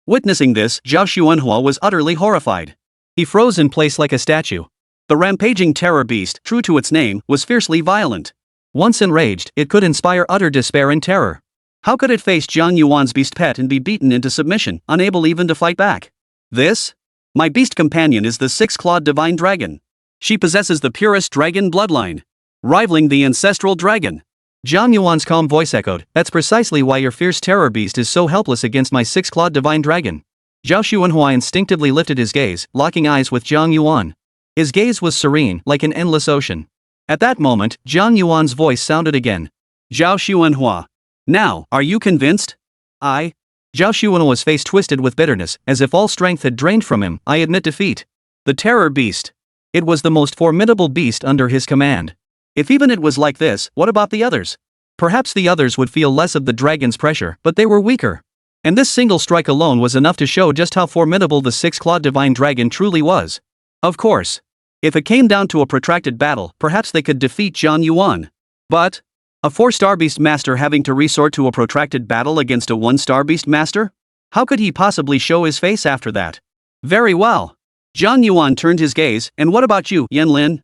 Witnessing this, Zhao Xuanhua was utterly horrified. He froze in place like a statue. The rampaging terror beast, true to its name, was fiercely violent. Once enraged, it could inspire utter despair and terror. How could it face Jiang Yuan's beast pet and be beaten into submission, unable even to fight back? This? My beast companion is the 6-clawed divine dragon. She possesses the purest dragon bloodline, rivaling the ancestral dragon. Jiang Yuan's calm voice echoed, that's precisely why your fierce terror beast is so helpless against my 6-clawed divine dragon. Zhao Xuanhua instinctively lifted his gaze, locking eyes with Jiang Yuan. His gaze was serene, like an endless ocean. At that moment, Jiang Yuan's voice sounded again. Zhao Xuanhua. Now, are you convinced? Zhao Xuanhua's face twisted with bitterness, as if all strength had drained from him. I admit defeat. The terror beast. It was the most formidable beast under his command. If even it was like this, what about the others? Perhaps the others would feel less of the dragon's pressure, but they were weaker. And this single strike alone was enough to show just how formidable the 6-clawed divine dragon truly was. Of course. If it came down to a protracted battle, perhaps they could defeat Jiang Yuan. But a 4-star beast master having to resort to a protracted battle against a 1-star beast master? How could he possibly show his face after that? Very well. Jiang Yuan turned his gaze, and what about you, Yanlin?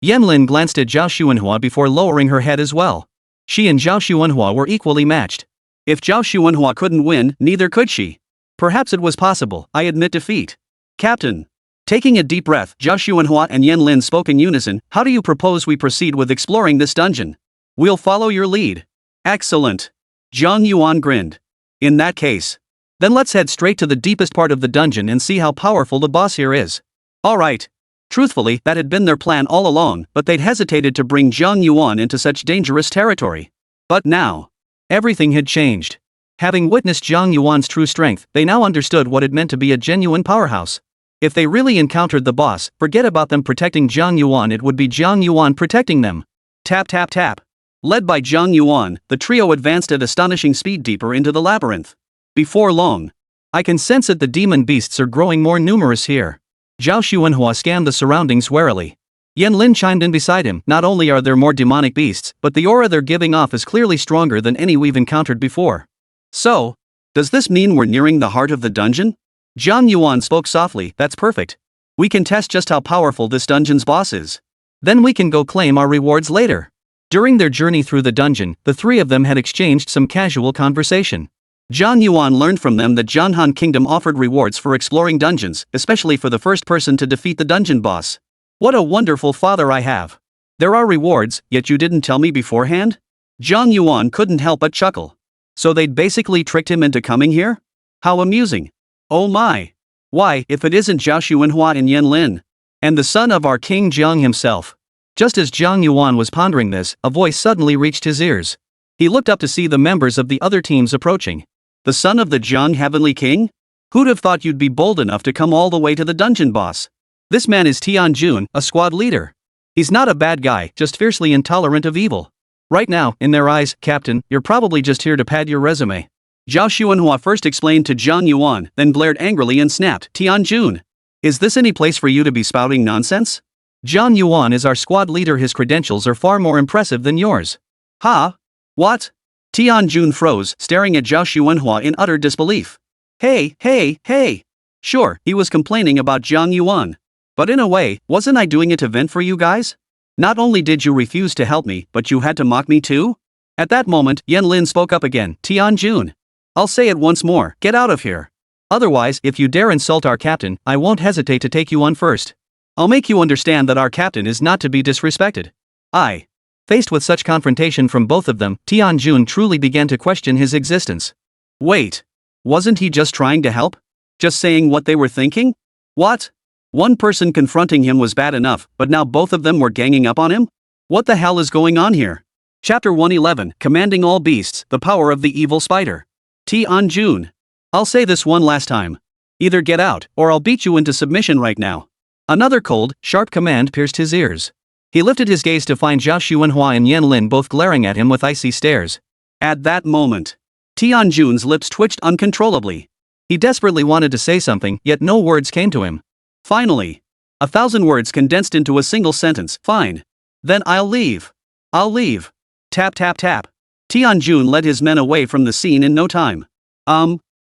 Yanlin glanced at Zhao Xuanhua before lowering her head as well. She and Zhao Xuanhua were equally matched. If Zhao Xuanhua couldn't win, neither could she. Perhaps it was possible, I admit defeat. Captain. Taking a deep breath, Zhao Xuanhua and Yanlin spoke in unison, how do you propose we proceed with exploring this dungeon? We'll follow your lead. Excellent. Jiang Yuan grinned. In that case, then let's head straight to the deepest part of the dungeon and see how powerful the boss here is. Alright. Truthfully, that had been their plan all along, but they'd hesitated to bring Jiang Yuan into such dangerous territory. But now, everything had changed. Having witnessed Jiang Yuan's true strength, they now understood what it meant to be a genuine powerhouse. If they really encountered the boss, forget about them protecting Jiang Yuan, it would be Jiang Yuan protecting them. Tap tap tap. Led by Jiang Yuan, the trio advanced at astonishing speed deeper into the labyrinth. Before long, I can sense that the demon beasts are growing more numerous here. Zhao Xuanhua scanned the surroundings warily. Yan Lin chimed in beside him. Not only are there more demonic beasts, but the aura they're giving off is clearly stronger than any we've encountered before. So, does this mean we're nearing the heart of the dungeon? Jiang Yuan spoke softly. That's perfect. We can test just how powerful this dungeon's boss is. Then we can go claim our rewards later. During their journey through the dungeon, the three of them had exchanged some casual conversation. Jiang Yuan learned from them that Jianhan Kingdom offered rewards for exploring dungeons, especially for the first person to defeat the dungeon boss. What a wonderful father I have. There are rewards, yet you didn't tell me beforehand? Jiang Yuan couldn't help but chuckle. So they'd basically tricked him into coming here? How amusing. Oh my. Why, if it isn't Zhao Xuanhua and Yan Lin, and the son of our King Jiang himself. Just as Jiang Yuan was pondering this, a voice suddenly reached his ears. He looked up to see the members of the other teams approaching. The son of the Jiang Heavenly King? Who'd have thought you'd be bold enough to come all the way to the dungeon boss? This man is Tianjun, a squad leader. He's not a bad guy, just fiercely intolerant of evil. Right now, in their eyes, Captain, you're probably just here to pad your resume. Zhao Xuanhua first explained to Jiang Yuan, then glared angrily and snapped, Tianjun. Is this any place for you to be spouting nonsense? Jiang Yuan is our squad leader, his credentials are far more impressive than yours. Huh? What? Tianjun froze, staring at Zhao Xuanhua in utter disbelief. Hey. Sure, he was complaining about Jiang Yuan. But in a way, wasn't I doing it to vent for you guys? Not only did you refuse to help me, but you had to mock me too? At that moment, Yan Lin spoke up again, Tianjun. I'll say it once more, get out of here. Otherwise, if you dare insult our captain, I won't hesitate to take you on first. I'll make you understand that our captain is not to be disrespected. Faced with such confrontation from both of them, Tianjun truly began to question his existence. Wait. Wasn't he just trying to help? Just saying what they were thinking? What? One person confronting him was bad enough, but now both of them were ganging up on him? What the hell is going on here? Chapter 111, Commanding All Beasts, The Power of the Evil Spider. Tianjun. I'll say this one last time. Either get out, or I'll beat you into submission right now. Another cold, sharp command pierced his ears. He lifted his gaze to find Zhao Xuanhua and Yan Lin both glaring at him with icy stares. At that moment, Tianjun's lips twitched uncontrollably. He desperately wanted to say something, yet no words came to him. Finally, 1,000 words condensed into a single sentence. Fine. Then I'll leave. Tap tap tap. Tianjun led his men away from the scene in no time.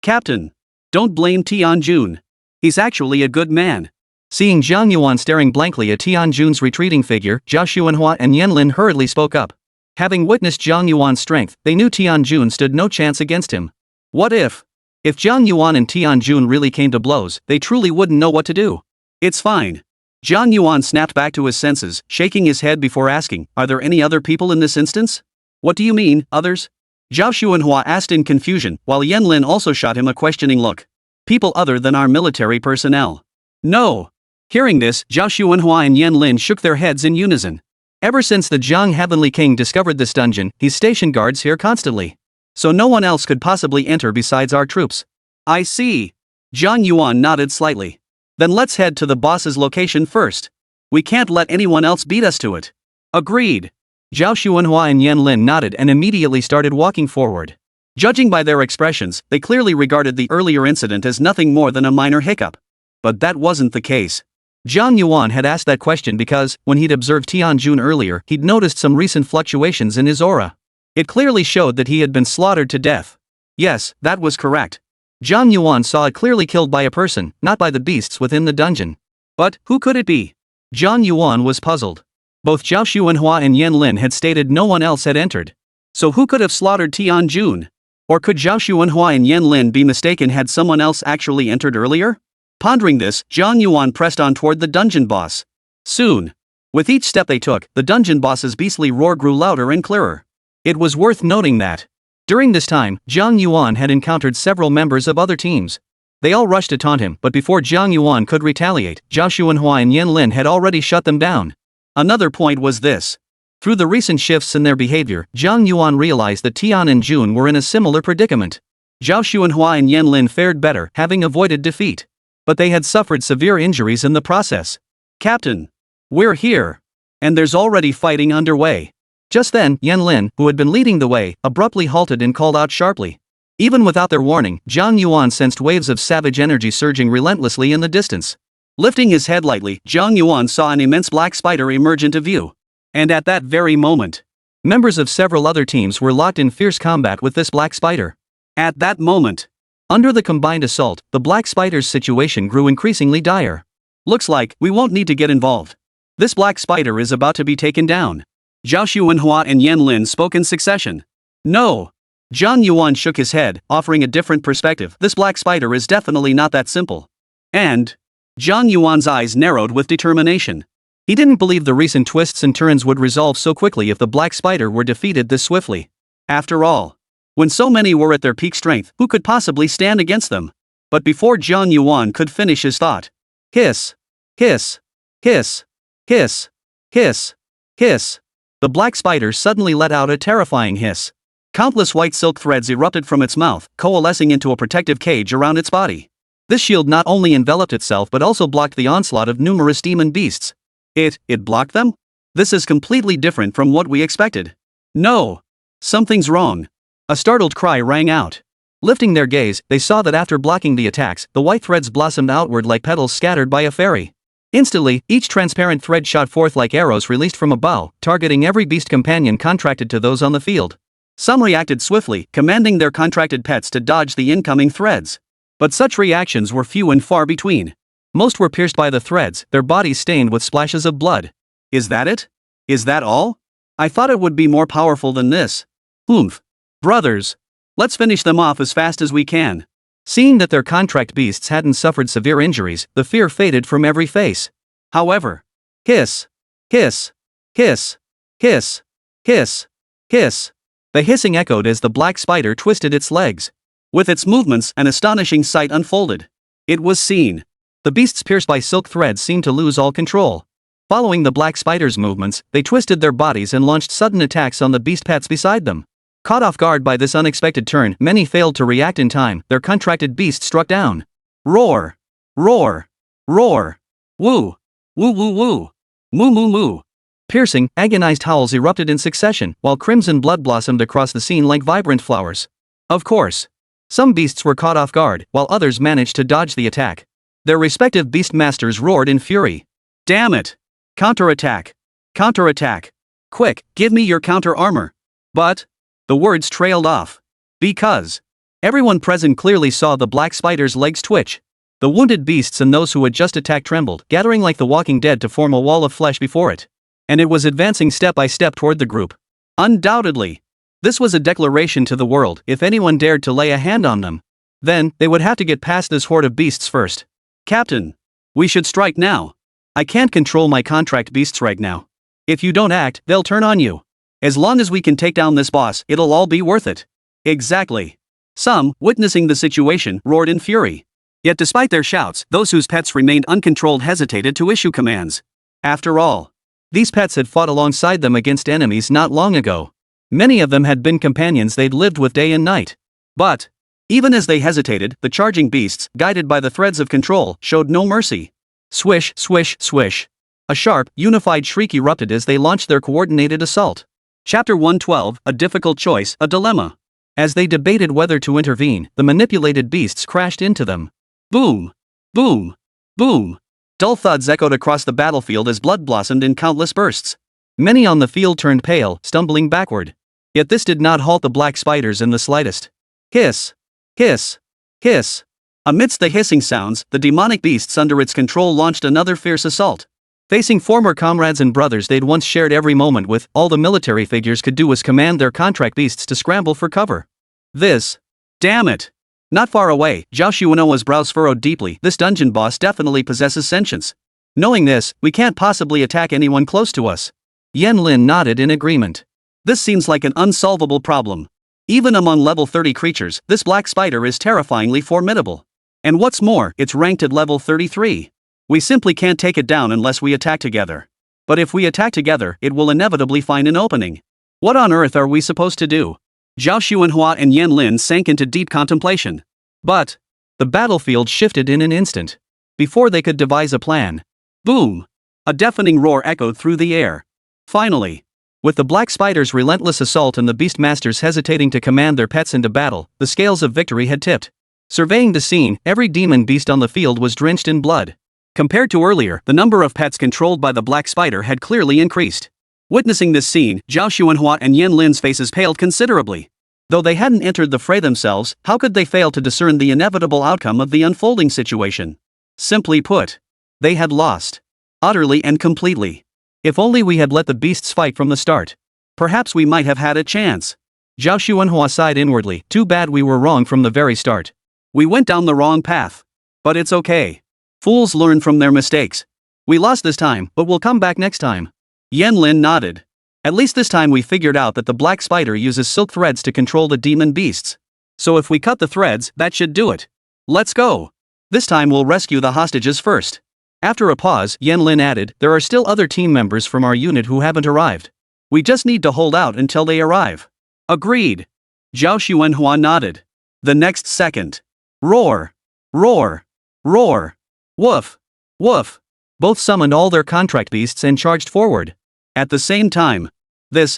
Captain. Don't blame Tianjun. He's actually a good man. Seeing Jiang Yuan staring blankly at Tianjun's retreating figure, Zhao Xuanhua and Yan Lin hurriedly spoke up. Having witnessed Jiang Yuan's strength, they knew Tianjun stood no chance against him. What if? If Jiang Yuan and Tianjun really came to blows, they truly wouldn't know what to do. It's fine. Jiang Yuan snapped back to his senses, shaking his head before asking, are there any other people in this instance? What do you mean, others? Zhao Xuanhua asked in confusion, while Yan Lin also shot him a questioning look. People other than our military personnel. No. Hearing this, Zhao Xuanhua and Yan Lin shook their heads in unison. Ever since the Jiang Heavenly King discovered this dungeon, he's stationed guards here constantly. So no one else could possibly enter besides our troops. I see. Jiang Yuan nodded slightly. Then let's head to the boss's location first. We can't let anyone else beat us to it. Agreed. Zhao Xuanhua and Yan Lin nodded and immediately started walking forward. Judging by their expressions, they clearly regarded the earlier incident as nothing more than a minor hiccup. But that wasn't the case. Jiang Yuan had asked that question because, when he'd observed Tianjun earlier, he'd noticed some recent fluctuations in his aura. It clearly showed that he had been slaughtered to death. Yes, that was correct. Jiang Yuan saw it clearly killed by a person, not by the beasts within the dungeon. But, who could it be? Jiang Yuan was puzzled. Both Zhao Xuanhua and Yan Lin had stated no one else had entered. So who could have slaughtered Tianjun? Or could Zhao Xuanhua and Yan Lin be mistaken? Had someone else actually entered earlier? Pondering this, Jiang Yuan pressed on toward the dungeon boss. Soon. With each step they took, the dungeon boss's beastly roar grew louder and clearer. It was worth noting that, During this time, Jiang Yuan had encountered several members of other teams. They all rushed to taunt him, but before Jiang Yuan could retaliate, Zhao Xuanhua and Yan Lin had already shut them down. Another point was this. Through the recent shifts in their behavior, Jiang Yuan realized that Tian and Jun were in a similar predicament. Zhao Xuanhua and Yan Lin fared better, having avoided defeat. But they had suffered severe injuries in the process. "Captain, we're here. And there's already fighting underway." Just then, Yan Lin, who had been leading the way, abruptly halted and called out sharply. Even without their warning, Jiang Yuan sensed waves of savage energy surging relentlessly in the distance. Lifting his head lightly, Jiang Yuan saw an immense black spider emerge into view. And at that very moment, members of several other teams were locked in fierce combat with this black spider. At that moment, under the combined assault, the black spider's situation grew increasingly dire. "Looks like we won't need to get involved. This black spider is about to be taken down." Zhao Xuanhua and Yan Lin spoke in succession. "No." Jiang Yuan shook his head, offering a different perspective. "This black spider is definitely not that simple." And Jiang Yuan's eyes narrowed with determination. He didn't believe the recent twists and turns would resolve so quickly if the black spider were defeated this swiftly. After all, when so many were at their peak strength, who could possibly stand against them? But before Jiang Yuan could finish his thought, hiss, hiss, hiss, hiss, hiss, hiss. The black spider suddenly let out a terrifying hiss. Countless white silk threads erupted from its mouth, coalescing into a protective cage around its body. This shield not only enveloped itself but also blocked the onslaught of numerous demon beasts. It blocked them? This is completely different from what we expected. No! Something's wrong. A startled cry rang out. Lifting their gaze, they saw that after blocking the attacks, the white threads blossomed outward like petals scattered by a fairy. Instantly, each transparent thread shot forth like arrows released from a bow, targeting every beast companion contracted to those on the field. Some reacted swiftly, commanding their contracted pets to dodge the incoming threads. But such reactions were few and far between. Most were pierced by the threads, their bodies stained with splashes of blood. Is that it? Is that all? I thought it would be more powerful than this. Oomph. Brothers. Let's finish them off as fast as we can. Seeing that their contract beasts hadn't suffered severe injuries, the fear faded from every face. However, hiss, hiss, hiss, hiss, hiss, hiss. The hissing echoed as the black spider twisted its legs. With its movements, an astonishing sight unfolded. It was seen. The beasts pierced by silk threads seemed to lose all control. Following the black spider's movements, they twisted their bodies and launched sudden attacks on the beast pets beside them. Caught off guard by this unexpected turn, many failed to react in time. Their contracted beast struck down. Roar! Roar! Roar! Woo! Woo woo woo! Moo moo moo! Piercing, agonized howls erupted in succession, while crimson blood blossomed across the scene like vibrant flowers. Of course, some beasts were caught off guard, while others managed to dodge the attack. Their respective beast masters roared in fury. Damn it! Counterattack! Counterattack! Quick, give me your counter armor! But the words trailed off. Because everyone present clearly saw the black spider's legs twitch. The wounded beasts and those who had just attacked trembled, gathering like the walking dead to form a wall of flesh before it. And it was advancing step by step toward the group. Undoubtedly, this was a declaration to the world. If anyone dared to lay a hand on them, then they would have to get past this horde of beasts first. Captain, we should strike now. I can't control my contract beasts right now. If you don't act, they'll turn on you. As long as we can take down this boss, it'll all be worth it. Exactly. Some, witnessing the situation, roared in fury. Yet despite their shouts, those whose pets remained uncontrolled hesitated to issue commands. After all, these pets had fought alongside them against enemies not long ago. Many of them had been companions they'd lived with day and night. But even as they hesitated, the charging beasts, guided by the threads of control, showed no mercy. Swish, swish, swish. A sharp, unified shriek erupted as they launched their coordinated assault. Chapter 112, A Difficult Choice, a Dilemma. As they debated whether to intervene, the manipulated beasts crashed into them. Boom! Boom! Boom! Dull thuds echoed across the battlefield as blood blossomed in countless bursts. Many on the field turned pale, stumbling backward. Yet this did not halt the black spiders in the slightest. Hiss! Hiss! Hiss! Amidst the hissing sounds, the demonic beasts under its control launched another fierce assault. Facing former comrades and brothers they'd once shared every moment with, all the military figures could do was command their contract beasts to scramble for cover. This. Damn it! Not far away, Zhao Xuanhua's brows furrowed deeply. This dungeon boss definitely possesses sentience. Knowing this, we can't possibly attack anyone close to us. Yan Lin nodded in agreement. This seems like an unsolvable problem. Even among level 30 creatures, this black spider is terrifyingly formidable. And what's more, it's ranked at level 33. We simply can't take it down unless we attack together. But if we attack together, it will inevitably find an opening. What on earth are we supposed to do? Zhao Xuanhua and Yan Lin sank into deep contemplation. But the battlefield shifted in an instant. Before they could devise a plan. Boom! A deafening roar echoed through the air. Finally, with the black spider's relentless assault and the beastmasters hesitating to command their pets into battle, the scales of victory had tipped. Surveying the scene, every demon beast on the field was drenched in blood. Compared to earlier, the number of pets controlled by the black spider had clearly increased. Witnessing this scene, Zhao Xuanhua and Yan Lin's faces paled considerably. Though they hadn't entered the fray themselves, how could they fail to discern the inevitable outcome of the unfolding situation? Simply put, they had lost. Utterly and completely. If only we had let the beasts fight from the start. Perhaps we might have had a chance. Zhao Xuanhua sighed inwardly, too bad we were wrong from the very start. We went down the wrong path. But it's okay. Fools learn from their mistakes. We lost this time, but we'll come back next time. Yan Lin nodded. At least this time we figured out that the black spider uses silk threads to control the demon beasts. So if we cut the threads, that should do it. Let's go. This time we'll rescue the hostages first. After a pause, Yan Lin added, there are still other team members from our unit who haven't arrived. We just need to hold out until they arrive. Agreed. Zhao Xuanhua nodded. The next second. Roar. Roar. Roar. Woof. Woof. Both summoned all their contract beasts and charged forward. At the same time.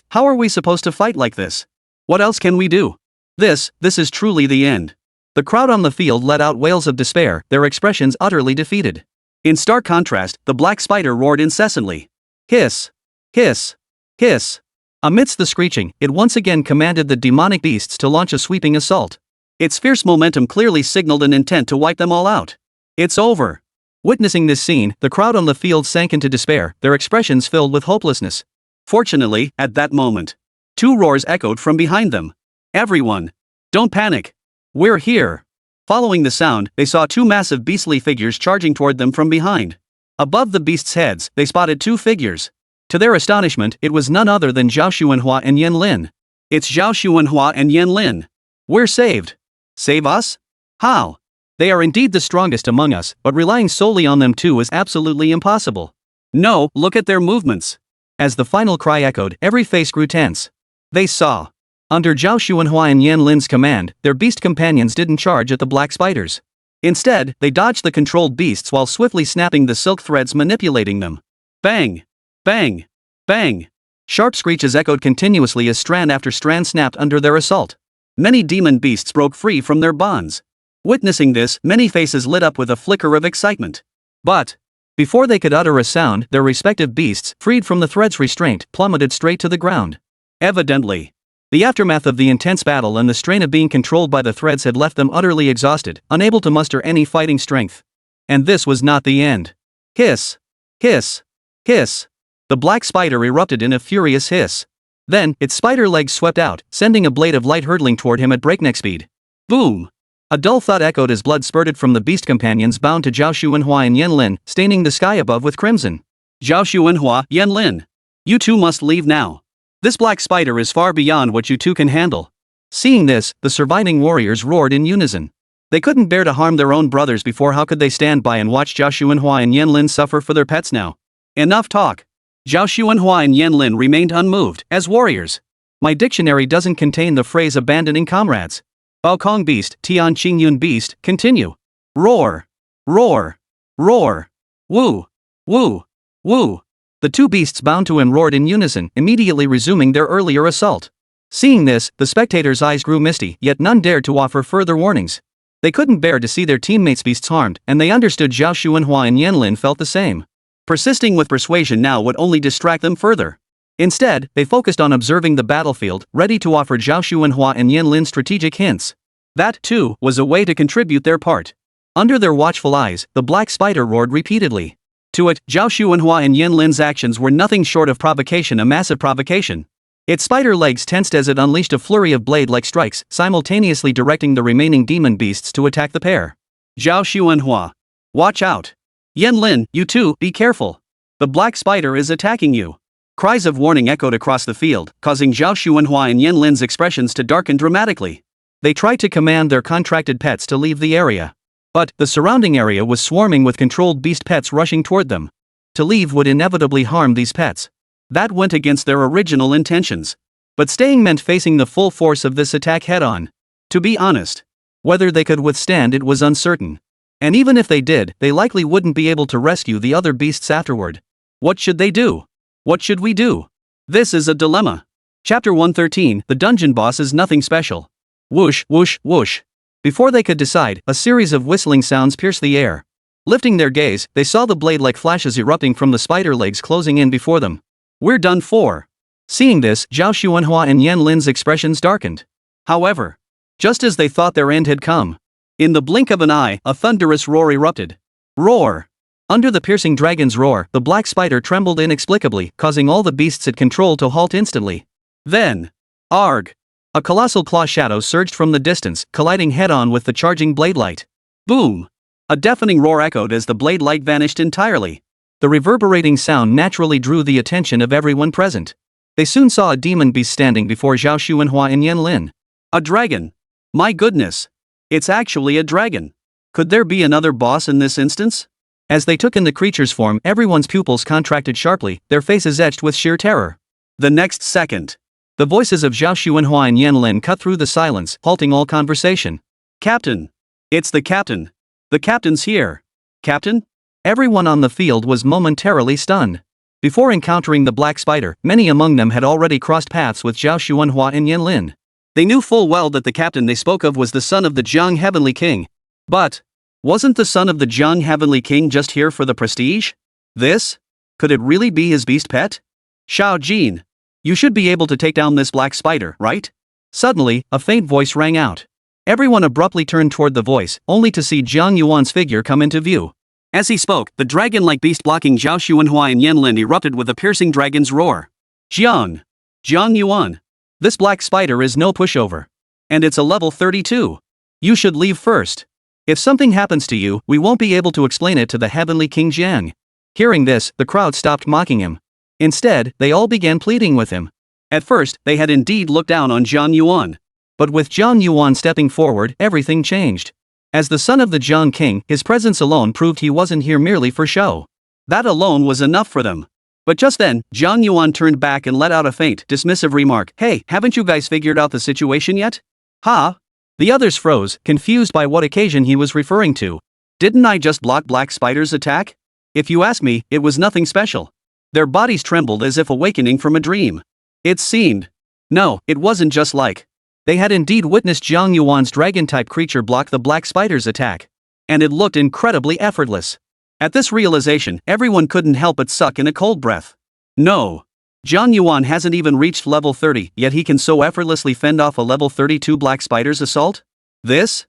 How are we supposed to fight like this? What else can we do? This is truly the end. The crowd on the field let out wails of despair, their expressions utterly defeated. In stark contrast, the black spider roared incessantly. Hiss. Hiss. Hiss. Amidst the screeching, it once again commanded the demonic beasts to launch a sweeping assault. Its fierce momentum clearly signaled an intent to wipe them all out. It's over. Witnessing this scene, the crowd on the field sank into despair, their expressions filled with hopelessness. Fortunately, at that moment, two roars echoed from behind them. Everyone! Don't panic! We're here! Following the sound, they saw two massive beastly figures charging toward them from behind. Above the beasts' heads, they spotted two figures. To their astonishment, it was none other than Zhao Xuanhua and Yan Lin. It's Zhao Xuanhua and Yan Lin. We're saved. Save us? How? They are indeed the strongest among us, but relying solely on them too is absolutely impossible. No, look at their movements. As the final cry echoed, every face grew tense. They saw. Under Zhao Xuanhua and Yan Lin's command, their beast companions didn't charge at the black spiders. Instead, they dodged the controlled beasts while swiftly snapping the silk threads manipulating them. Bang! Bang! Bang! Sharp screeches echoed continuously as strand after strand snapped under their assault. Many demon beasts broke free from their bonds. Witnessing this, many faces lit up with a flicker of excitement. But before they could utter a sound, their respective beasts, freed from the thread's restraint, plummeted straight to the ground. Evidently, the aftermath of the intense battle and the strain of being controlled by the threads had left them utterly exhausted, unable to muster any fighting strength. And this was not the end. Hiss! Hiss! Hiss! The black spider erupted in a furious hiss. Then, its spider legs swept out, sending a blade of light hurtling toward him at breakneck speed. Boom! A dull thud echoed as blood spurted from the beast companions bound to Zhao Xuanhua and Yan Lin, staining the sky above with crimson. Zhao Xuanhua, Yan Lin. You two must leave now. This black spider is far beyond what you two can handle. Seeing this, the surviving warriors roared in unison. They couldn't bear to harm their own brothers before. How could they stand by and watch Zhao Xuanhua and Yan Lin suffer for their pets now? Enough talk. Zhao Xuanhua and Yan Lin remained unmoved, as warriors. My dictionary doesn't contain the phrase abandoning comrades. Bao Kong beast, Tian Qingyun beast, continue. Roar. Roar. Roar. Woo. Woo. Woo. The two beasts bound to him roared in unison, immediately resuming their earlier assault. Seeing this, the spectators' eyes grew misty, yet none dared to offer further warnings. They couldn't bear to see their teammates' beasts harmed, and they understood Zhao Xuanhua and Yan Lin felt the same. Persisting with persuasion now would only distract them further. Instead, they focused on observing the battlefield, ready to offer Zhao Xuanhua and Yan Lin strategic hints. That, too, was a way to contribute their part. Under their watchful eyes, the black spider roared repeatedly. To it, Zhao Xuanhua and Yan Lin's actions were nothing short of provocation, a massive provocation. Its spider legs tensed as it unleashed a flurry of blade-like strikes, simultaneously directing the remaining demon beasts to attack the pair. Zhao Xuanhua. Watch out. Yan Lin, you two, be careful. The black spider is attacking you. Cries of warning echoed across the field, causing Zhao Xuanhua and Yan Lin's expressions to darken dramatically. They tried to command their contracted pets to leave the area. But the surrounding area was swarming with controlled beast pets rushing toward them. To leave would inevitably harm these pets. That went against their original intentions. But staying meant facing the full force of this attack head-on. To be honest, whether they could withstand it was uncertain. And even if they did, they likely wouldn't be able to rescue the other beasts afterward. What should they do? What should we do? This is a dilemma. Chapter 113, The Dungeon Boss is Nothing Special. Whoosh, whoosh, whoosh. Before they could decide, a series of whistling sounds pierced the air. Lifting their gaze, they saw the blade-like flashes erupting from the spider legs closing in before them. We're done for. Seeing this, Zhao Xuanhua and Yan Lin's expressions darkened. However, just as they thought their end had come, in the blink of an eye, a thunderous roar erupted. Roar! Under the piercing dragon's roar, the black spider trembled inexplicably, causing all the beasts it controlled to halt instantly. Then, arg! A colossal claw shadow surged from the distance, colliding head-on with the charging blade light. Boom! A deafening roar echoed as the blade light vanished entirely. The reverberating sound naturally drew the attention of everyone present. They soon saw a demon beast standing before Zhao Xuanhua and Yan Lin. A dragon! My goodness! It's actually a dragon! Could there be another boss in this instance? As they took in the creature's form, everyone's pupils contracted sharply, their faces etched with sheer terror. The next second, the voices of Zhao Xuanhua and Yan Lin cut through the silence, halting all conversation. Captain! It's the captain! The captain's here! Captain? Everyone on the field was momentarily stunned. Before encountering the black spider, many among them had already crossed paths with Zhao Xuanhua and Yan Lin. They knew full well that the captain they spoke of was the son of the Jiang Heavenly King. But, wasn't the son of the Jiang Heavenly King just here for the prestige? This? Could it really be his beast pet? Shao Jin! You should be able to take down this black spider, right? Suddenly, a faint voice rang out. Everyone abruptly turned toward the voice, only to see Jiang Yuan's figure come into view. As he spoke, the dragon-like beast blocking Zhao Xuanhua and Yan Lin erupted with a piercing dragon's roar. Jiang Yuan. This black spider is no pushover. And it's a level 32. You should leave first. If something happens to you, we won't be able to explain it to the Heavenly King Jiang. Hearing this, the crowd stopped mocking him. Instead, they all began pleading with him. At first, they had indeed looked down on Jiang Yuan. But with Jiang Yuan stepping forward, everything changed. As the son of the Jiang King, his presence alone proved he wasn't here merely for show. That alone was enough for them. But just then, Jiang Yuan turned back and let out a faint, dismissive remark. Hey, haven't you guys figured out the situation yet? Ha? The others froze, confused by what occasion he was referring to. Didn't I just block Black Spider's attack? If you ask me, it was nothing special. Their bodies trembled as if awakening from a dream. It seemed. No, it wasn't just like. They had indeed witnessed Jiang Yuan's dragon-type creature block the Black Spider's attack. And it looked incredibly effortless. At this realization, everyone couldn't help but suck in a cold breath. No. Jiang Yuan hasn't even reached level 30, yet he can so effortlessly fend off a level 32 Black Spider's assault? This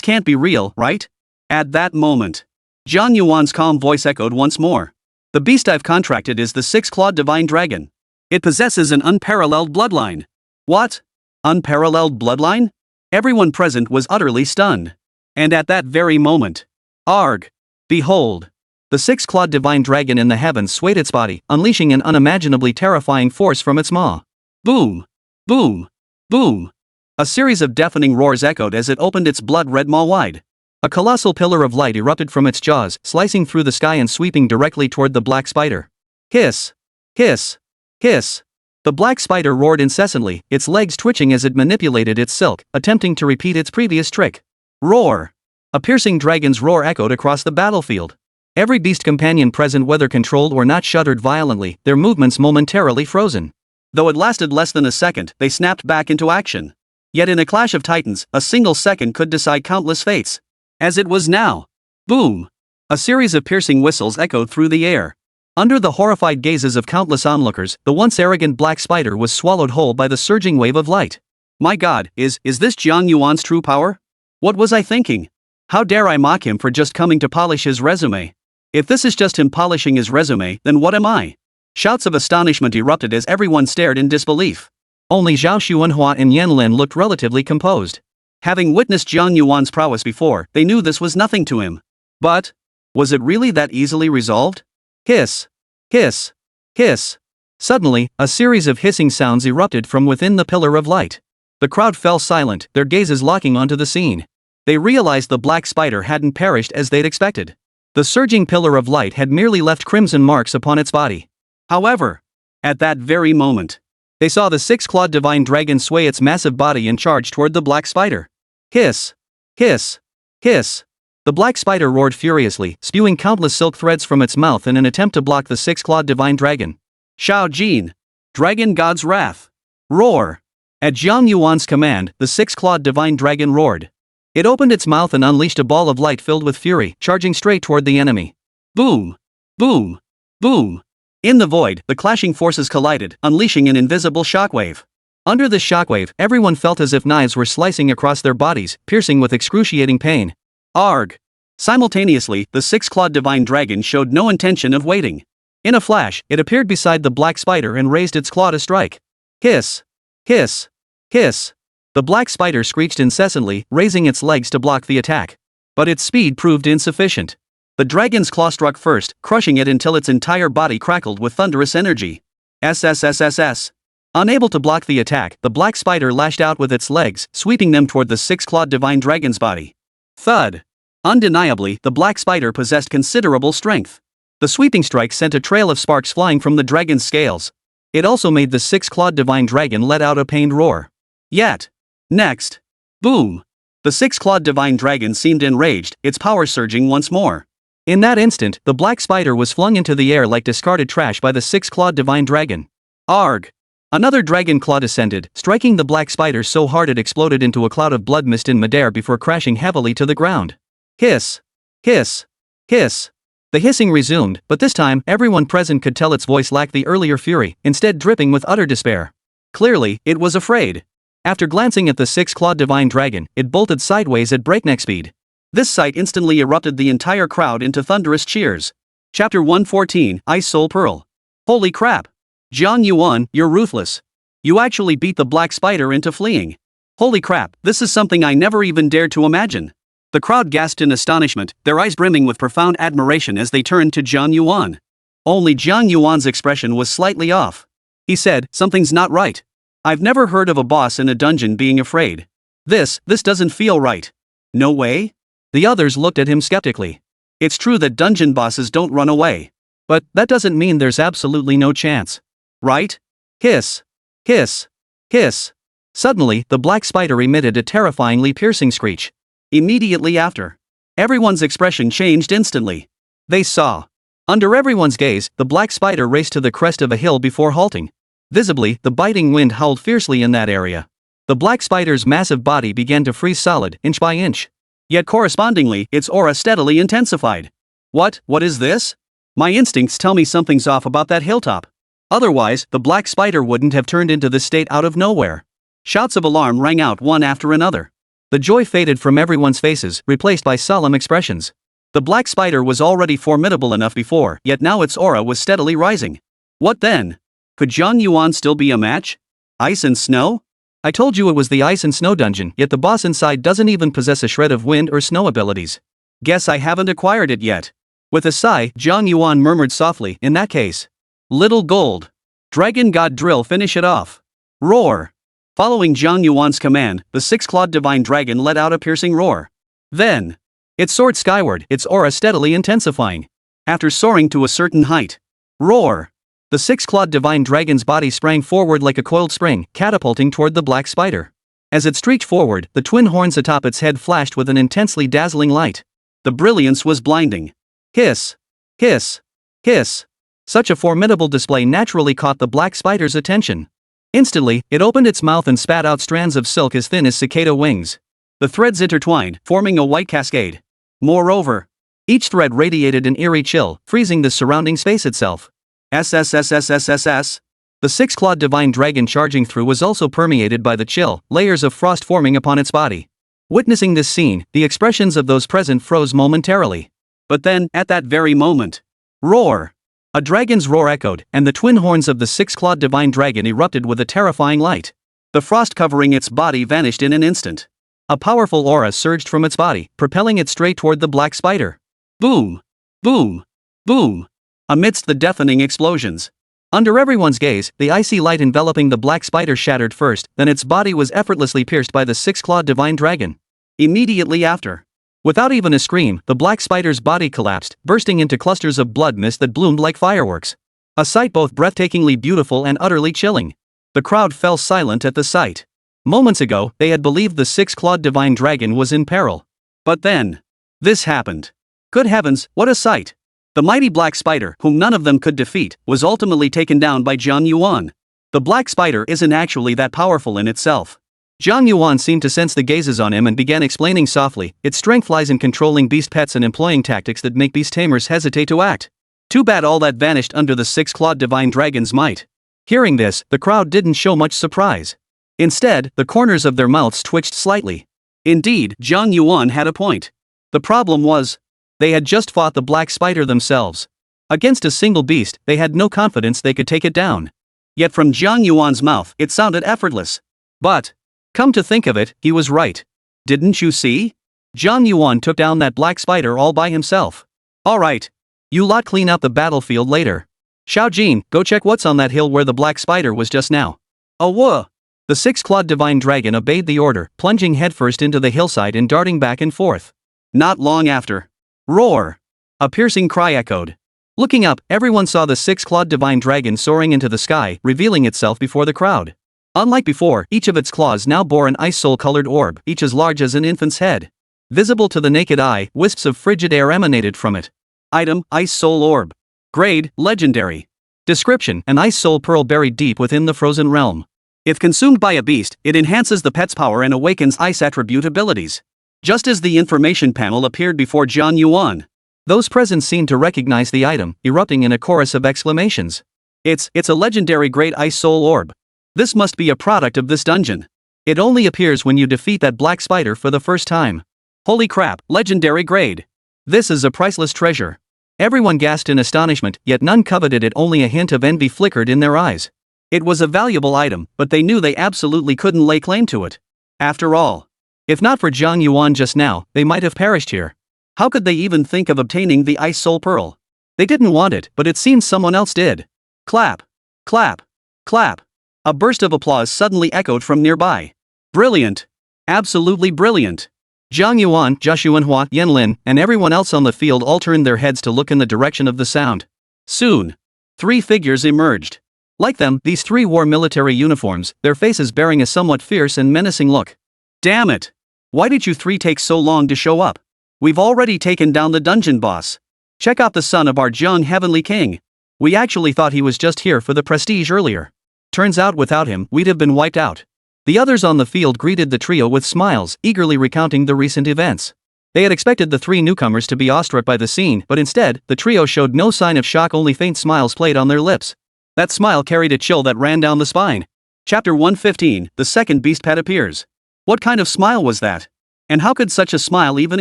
can't be real, right? At that moment, Jiang Yuan's calm voice echoed once more. The beast I've contracted is the six-clawed divine dragon. It possesses an unparalleled bloodline. What? Unparalleled bloodline? Everyone present was utterly stunned. And at that very moment, arg! Behold! The six-clawed divine dragon in the heavens swayed its body, unleashing an unimaginably terrifying force from its maw. Boom! Boom! Boom! A series of deafening roars echoed as it opened its blood-red maw wide. A colossal pillar of light erupted from its jaws, slicing through the sky and sweeping directly toward the black spider. Hiss! Hiss! Hiss! The black spider roared incessantly, its legs twitching as it manipulated its silk, attempting to repeat its previous trick. Roar! A piercing dragon's roar echoed across the battlefield. Every beast companion present, whether controlled or not, shuddered violently, their movements momentarily frozen. Though it lasted less than a second, they snapped back into action. Yet in a clash of titans, a single second could decide countless fates. As it was now. Boom! A series of piercing whistles echoed through the air. Under the horrified gazes of countless onlookers, the once arrogant black spider was swallowed whole by the surging wave of light. My god, is this Jiang Yuan's true power? What was I thinking? How dare I mock him for just coming to polish his resume? If this is just him polishing his resume, then what am I? Shouts of astonishment erupted as everyone stared in disbelief. Only Zhao Xuanhua and Yan Lin looked relatively composed. Having witnessed Jiang Yuan's prowess before, they knew this was nothing to him. But, was it really that easily resolved? Hiss! Hiss! Hiss! Suddenly, a series of hissing sounds erupted from within the pillar of light. The crowd fell silent, their gazes locking onto the scene. They realized the black spider hadn't perished as they'd expected. The surging pillar of light had merely left crimson marks upon its body. However, at that very moment, they saw the six-clawed divine dragon sway its massive body and charge toward the black spider. Hiss! Hiss! Hiss! The black spider roared furiously, spewing countless silk threads from its mouth in an attempt to block the six-clawed divine dragon. Shao Jin! Dragon God's Wrath! Roar! At Jiang Yuan's command, the six-clawed divine dragon roared. It opened its mouth and unleashed a ball of light filled with fury, charging straight toward the enemy. Boom! Boom! Boom! In the void, the clashing forces collided, unleashing an invisible shockwave. Under the shockwave, everyone felt as if knives were slicing across their bodies, piercing with excruciating pain. Arg! Simultaneously, the six-clawed divine dragon showed no intention of waiting. In a flash, it appeared beside the black spider and raised its claw to strike. Hiss! Hiss! Hiss! The black spider screeched incessantly, raising its legs to block the attack. But its speed proved insufficient. The dragon's claw struck first, crushing it until its entire body crackled with thunderous energy. SSS. Unable to block the attack, the black spider lashed out with its legs, sweeping them toward the six-clawed divine dragon's body. Thud! Undeniably, the black spider possessed considerable strength. The sweeping strike sent a trail of sparks flying from the dragon's scales. It also made the six-clawed divine dragon let out a pained roar. Yet, next, boom! The six-clawed divine dragon seemed enraged, its power surging once more. In that instant, the black spider was flung into the air like discarded trash by the six-clawed divine dragon. Arg! Another dragon claw descended, striking the black spider so hard it exploded into a cloud of blood mist in midair before crashing heavily to the ground. Hiss! Hiss! Hiss! The hissing resumed, but this time, everyone present could tell its voice lacked the earlier fury, instead dripping with utter despair. Clearly, it was afraid. After glancing at the six-clawed divine dragon, it bolted sideways at breakneck speed. This sight instantly erupted the entire crowd into thunderous cheers. Chapter 114, Ice Soul Pearl. Holy crap! Jiang Yuan, you're ruthless. You actually beat the black spider into fleeing. Holy crap, this is something I never even dared to imagine. The crowd gasped in astonishment, their eyes brimming with profound admiration as they turned to Jiang Yuan. Only Jiang Yuan's expression was slightly off. He said, something's not right. I've never heard of a boss in a dungeon being afraid. This doesn't feel right. No way? The others looked at him skeptically. It's true that dungeon bosses don't run away. But that doesn't mean there's absolutely no chance. Right? Hiss! Hiss! Hiss! Suddenly, the black spider emitted a terrifyingly piercing screech. Immediately after, everyone's expression changed instantly. They saw. Under everyone's gaze, the black spider raced to the crest of a hill before halting. Visibly, the biting wind howled fiercely in that area. The black spider's massive body began to freeze solid, inch by inch. Yet correspondingly, its aura steadily intensified. What is this? My instincts tell me something's off about that hilltop. Otherwise, the black spider wouldn't have turned into this state out of nowhere. Shouts of alarm rang out one after another. The joy faded from everyone's faces, replaced by solemn expressions. The black spider was already formidable enough before, yet now its aura was steadily rising. What then? Could Jiang Yuan still be a match? Ice and snow? I told you it was the ice and snow dungeon, yet the boss inside doesn't even possess a shred of wind or snow abilities. Guess I haven't acquired it yet. With a sigh, Jiang Yuan murmured softly, in that case. Little gold. Dragon God Drill, finish it off. Roar. Following Jiang Yuan's command, the six-clawed divine dragon let out a piercing roar. Then, it soared skyward, its aura steadily intensifying. After soaring to a certain height. Roar. The six-clawed divine dragon's body sprang forward like a coiled spring, catapulting toward the black spider. As it streaked forward, the twin horns atop its head flashed with an intensely dazzling light. The brilliance was blinding. Hiss! Hiss! Hiss! Such a formidable display naturally caught the black spider's attention. Instantly, it opened its mouth and spat out strands of silk as thin as cicada wings. The threads intertwined, forming a white cascade. Moreover, each thread radiated an eerie chill, freezing the surrounding space itself. SSS. The six-clawed divine dragon charging through was also permeated by the chill, layers of frost forming upon its body. Witnessing this scene, the expressions of those present froze momentarily. But then, at that very moment, roar! A dragon's roar echoed, and the twin horns of the six-clawed divine dragon erupted with a terrifying light. The frost covering its body vanished in an instant. A powerful aura surged from its body, propelling it straight toward the black spider. Boom! Boom! Boom! Amidst the deafening explosions, Under everyone's gaze, the icy light enveloping the black spider shattered first, then its body was effortlessly pierced by the six-clawed divine dragon. Immediately after, without even a scream, the black spider's body collapsed, bursting into clusters of blood mist that bloomed like fireworks. A sight both breathtakingly beautiful and utterly chilling. The crowd fell silent at the sight. Moments ago, they had believed the six-clawed divine dragon was in peril. But then, this happened. Good heavens, what a sight! The mighty black spider, whom none of them could defeat, was ultimately taken down by Jiang Yuan. The black spider isn't actually that powerful in itself. Jiang Yuan seemed to sense the gazes on him and began explaining softly, its strength lies in controlling beast pets and employing tactics that make beast tamers hesitate to act. Too bad all that vanished under the six-clawed divine dragon's might. Hearing this, the crowd didn't show much surprise. Instead, the corners of their mouths twitched slightly. Indeed, Jiang Yuan had a point. The problem was, they had just fought the black spider themselves. Against a single beast, they had no confidence they could take it down. Yet from Jiang Yuan's mouth, it sounded effortless. But, come to think of it, he was right. Didn't you see? Jiang Yuan took down that black spider all by himself. Alright. You lot clean up the battlefield later. Xiao Jin, go check what's on that hill where the black spider was just now. Oh whoa! The six-clawed divine dragon obeyed the order, plunging headfirst into the hillside and darting back and forth. Not long after. Roar! A piercing cry echoed. Looking up, everyone saw the six-clawed divine dragon soaring into the sky, revealing itself before the crowd. Unlike before, each of its claws now bore an ice soul-colored orb, each as large as an infant's head. Visible to the naked eye, wisps of frigid air emanated from it. Item, Ice Soul Orb. Grade, Legendary. Description, an ice soul pearl buried deep within the frozen realm. If consumed by a beast, it enhances the pet's power and awakens ice attribute abilities. Just as the information panel appeared before Jiang Yuan, those present seemed to recognize the item, erupting in a chorus of exclamations. It's a legendary great ice soul orb. This must be a product of this dungeon. It only appears when you defeat that black spider for the first time. Holy crap, legendary grade. This is a priceless treasure. Everyone gasped in astonishment, yet none coveted it, only a hint of envy flickered in their eyes. It was a valuable item, but they knew they absolutely couldn't lay claim to it. After all, if not for Jiang Yuan just now, they might have perished here. How could they even think of obtaining the Ice Soul Pearl? They didn't want it, but it seems someone else did. Clap! Clap! Clap! A burst of applause suddenly echoed from nearby. Brilliant! Absolutely brilliant! Jiang Yuan, Joshuanhua, Yanlin, and everyone else on the field all turned their heads to look in the direction of the sound. Soon, 3 figures emerged. Like them, these 3 wore military uniforms, their faces bearing a somewhat fierce and menacing look. Damn it! Why did you 3 take so long to show up? We've already taken down the dungeon boss. Check out the son of our Jiang Heavenly King. We actually thought he was just here for the prestige earlier. Turns out without him, we'd have been wiped out. The others on the field greeted the trio with smiles, eagerly recounting the recent events. They had expected the 3 newcomers to be awestruck by the scene, but instead, the trio showed no sign of shock, only faint smiles played on their lips. That smile carried a chill that ran down the spine. Chapter 115, the second beast pet appears. What kind of smile was that? And how could such a smile even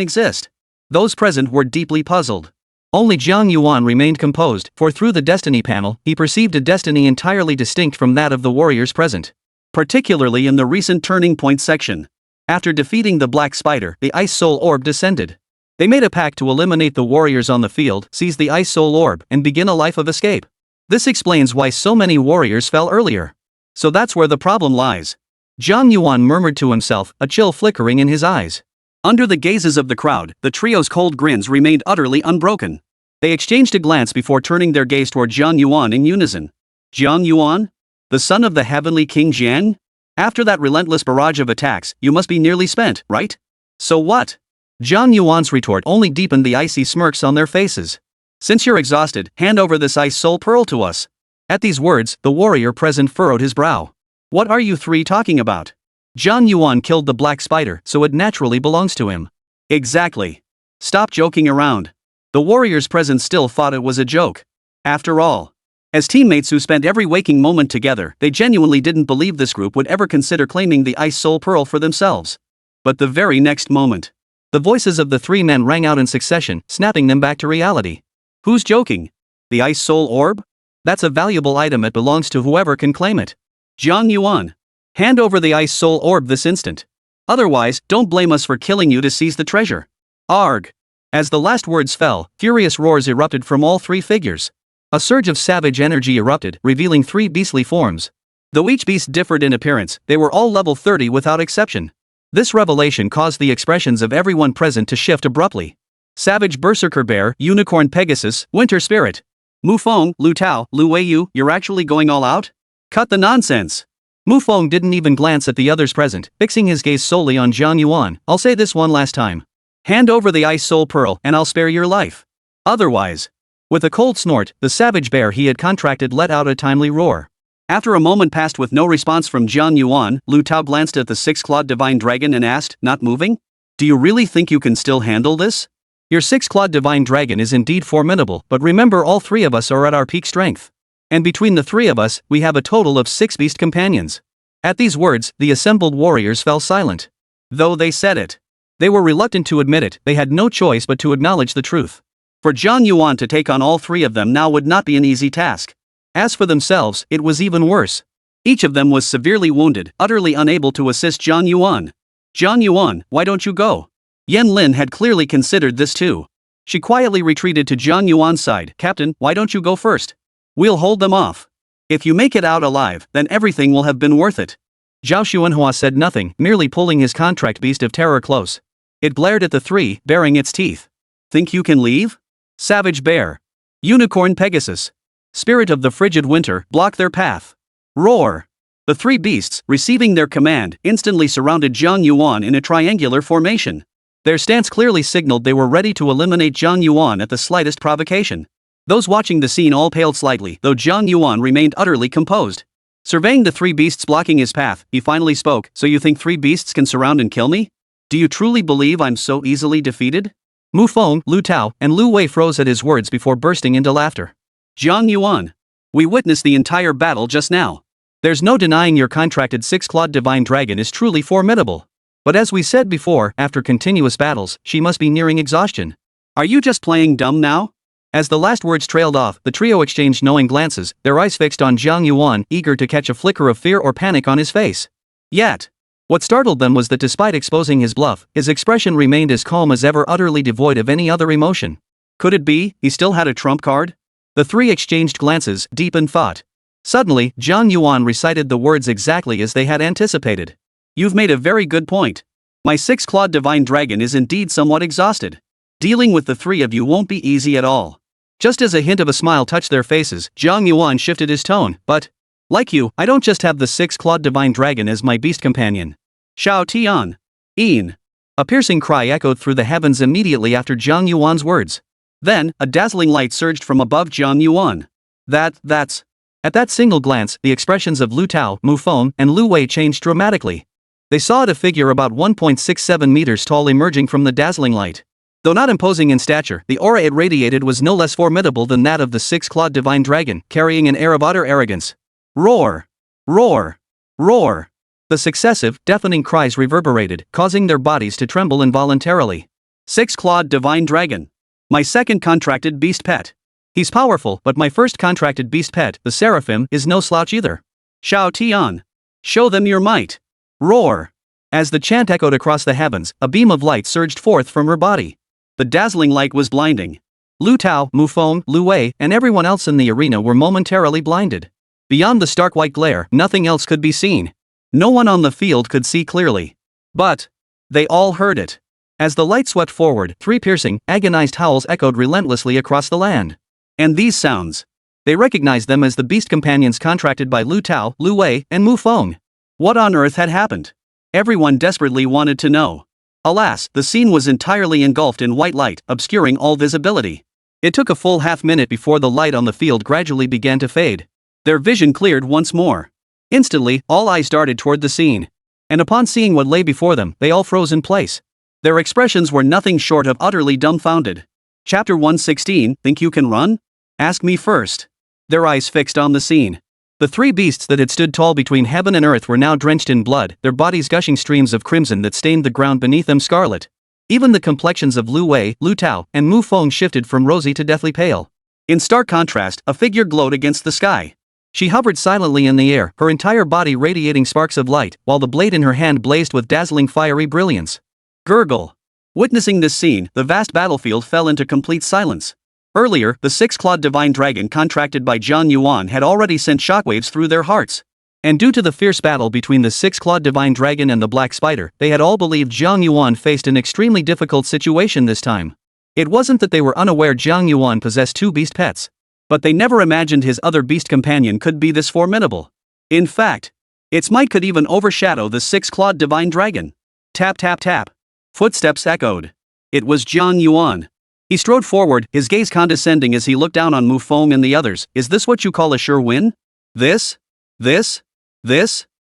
exist? Those present were deeply puzzled. Only Jiang Yuan remained composed, for through the destiny panel, he perceived a destiny entirely distinct from that of the warriors present. Particularly in the recent turning point section. After defeating the black spider, the Ice Soul Orb descended. They made a pact to eliminate the warriors on the field, seize the Ice Soul Orb, and begin a life of escape. This explains why so many warriors fell earlier. So that's where the problem lies. Jiang Yuan murmured to himself, a chill flickering in his eyes. Under the gazes of the crowd, the trio's cold grins remained utterly unbroken. They exchanged a glance before turning their gaze toward Jiang Yuan in unison. Jiang Yuan? The son of the heavenly King Jiang? After that relentless barrage of attacks, you must be nearly spent, right? So what? Jiang Yuan's retort only deepened the icy smirks on their faces. Since you're exhausted, hand over this Ice Soul Pearl to us. At these words, the warrior present furrowed his brow. What are you 3 talking about? Jiang Yuan killed the black spider, so it naturally belongs to him. Exactly. Stop joking around. The warriors present still thought it was a joke. After all, as teammates who spent every waking moment together, they genuinely didn't believe this group would ever consider claiming the Ice Soul Pearl for themselves. But the very next moment, the voices of the 3 men rang out in succession, snapping them back to reality. Who's joking? The Ice Soul Orb? That's a valuable item, it belongs to whoever can claim it. Jiang Yuan, hand over the Ice Soul Orb this instant. Otherwise, don't blame us for killing you to seize the treasure. Arg! As the last words fell, furious roars erupted from all 3 figures. A surge of savage energy erupted, revealing 3 beastly forms. Though each beast differed in appearance, they were all level 30 without exception. This revelation caused the expressions of everyone present to shift abruptly. Savage Berserker Bear, Unicorn Pegasus, Winter Spirit. Mufeng, Lu Tao, Lu Weiyu, you're actually going all out? Cut the nonsense. Mufeng didn't even glance at the others present, fixing his gaze solely on Jiang Yuan. I'll say this one last time. Hand over the Ice Soul Pearl and I'll spare your life. Otherwise. With a cold snort, the savage bear he had contracted let out a timely roar. After a moment passed with no response from Jiang Yuan, Lu Tao glanced at the 6-clawed divine dragon and asked, not moving? Do you really think you can still handle this? Your 6-clawed divine dragon is indeed formidable, but remember all 3 of us are at our peak strength. And between the 3 of us, we have a total of 6 beast companions. At these words, the assembled warriors fell silent. Though they said it. They were reluctant to admit it, they had no choice but to acknowledge the truth. For Jiang Yuan to take on all 3 of them now would not be an easy task. As for themselves, it was even worse. Each of them was severely wounded, utterly unable to assist Jiang Yuan. Jiang Yuan, why don't you go? Yan Lin had clearly considered this too. She quietly retreated to Jiang Yuan's side. Captain, why don't you go first? We'll hold them off. If you make it out alive, then everything will have been worth it. Zhao Xuanhua said nothing, merely pulling his contract beast of terror close. It glared at the 3, baring its teeth. Think you can leave? Savage Bear. Unicorn Pegasus. Spirit of the Frigid Winter, block their path. Roar. The 3 beasts, receiving their command, instantly surrounded Jiang Yuan in a triangular formation. Their stance clearly signaled they were ready to eliminate Jiang Yuan at the slightest provocation. Those watching the scene all paled slightly, though Jiang Yuan remained utterly composed. Surveying the 3 beasts blocking his path, he finally spoke, so you think 3 beasts can surround and kill me? Do you truly believe I'm so easily defeated? Mufeng, Lu Tao, and Lu Wei froze at his words before bursting into laughter. Jiang Yuan. We witnessed the entire battle just now. There's no denying your contracted 6-clawed divine dragon is truly formidable. But as we said before, after continuous battles, she must be nearing exhaustion. Are you just playing dumb now? As the last words trailed off, the trio exchanged knowing glances, their eyes fixed on Jiang Yuan, eager to catch a flicker of fear or panic on his face. Yet, what startled them was that despite exposing his bluff, his expression remained as calm as ever, utterly devoid of any other emotion. Could it be he still had a trump card? The 3 exchanged glances, deep in thought. Suddenly, Jiang Yuan recited the words exactly as they had anticipated. You've made a very good point. My 6-clawed divine dragon is indeed somewhat exhausted. Dealing with the 3 of you won't be easy at all. Just as a hint of a smile touched their faces, Jiang Yuan shifted his tone, but, like you, I don't just have the 6-clawed divine dragon as my beast companion. Shao Tian. Een. A piercing cry echoed through the heavens immediately after Jiang Yuan's words. Then, a dazzling light surged from above Jiang Yuan. That's... At that single glance, the expressions of Lu Tao, Mufeng, and Lu Wei changed dramatically. They saw a figure about 1.67 meters tall emerging from the dazzling light. Though not imposing in stature, the aura it radiated was no less formidable than that of the 6-clawed divine dragon, carrying an air of utter arrogance. Roar! Roar! Roar! The successive, deafening cries reverberated, causing their bodies to tremble involuntarily. 6-clawed divine dragon. My second contracted beast pet. He's powerful, but my first contracted beast pet, the Seraphim, is no slouch either. Shao Tian. Show them your might. Roar! As the chant echoed across the heavens, a beam of light surged forth from her body. The dazzling light was blinding. Lu Tao, Mufeng, Lu Wei, and everyone else in the arena were momentarily blinded. Beyond the stark white glare, nothing else could be seen. No one on the field could see clearly. But they all heard it. As the light swept forward, 3 piercing, agonized howls echoed relentlessly across the land. And these sounds. They recognized them as the beast companions contracted by Lu Tao, Lu Wei, and Mufeng. What on earth had happened? Everyone desperately wanted to know. Alas, the scene was entirely engulfed in white light, obscuring all visibility. It took a full half-minute before the light on the field gradually began to fade. Their vision cleared once more. Instantly, all eyes darted toward the scene. And upon seeing what lay before them, they all froze in place. Their expressions were nothing short of utterly dumbfounded. Chapter 116, Think you can run? Ask me first. Their eyes fixed on the scene. The 3 beasts that had stood tall between heaven and earth were now drenched in blood, their bodies gushing streams of crimson that stained the ground beneath them scarlet. Even the complexions of Lu Wei, Lu Tao, and Mufeng shifted from rosy to deathly pale. In stark contrast, a figure glowed against the sky. She hovered silently in the air, her entire body radiating sparks of light, while the blade in her hand blazed with dazzling fiery brilliance. Gurgle. Witnessing this scene, the vast battlefield fell into complete silence. Earlier, the six-clawed divine dragon contracted by Jiang Yuan had already sent shockwaves through their hearts. And due to the fierce battle between the six-clawed divine dragon and the black spider, they had all believed Jiang Yuan faced an extremely difficult situation this time. It wasn't that they were unaware Jiang Yuan possessed two beast pets, but they never imagined his other beast companion could be this formidable. In fact, its might could even overshadow the six-clawed divine dragon. Tap tap tap. Footsteps echoed. It was Jiang Yuan. He strode forward, his gaze condescending as he looked down on Mu Feng and the others. Is this what you call a sure win? This? This?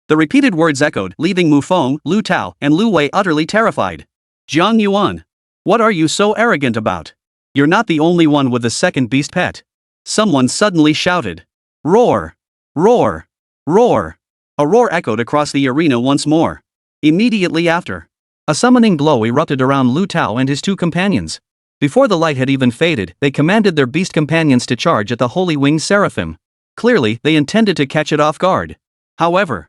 The repeated words echoed, leaving Mu Feng, Lu Tao, and Lu Wei utterly terrified. Jiang Yuan. What are you so arrogant about? You're not the only one with a second beast pet. Someone suddenly shouted. Roar! Roar! Roar! A roar echoed across the arena once more. Immediately after, a summoning glow erupted around Lu Tao and his two companions. Before the light had even faded, they commanded their beast companions to charge at the holy winged seraphim. Clearly, they intended to catch it off guard. However,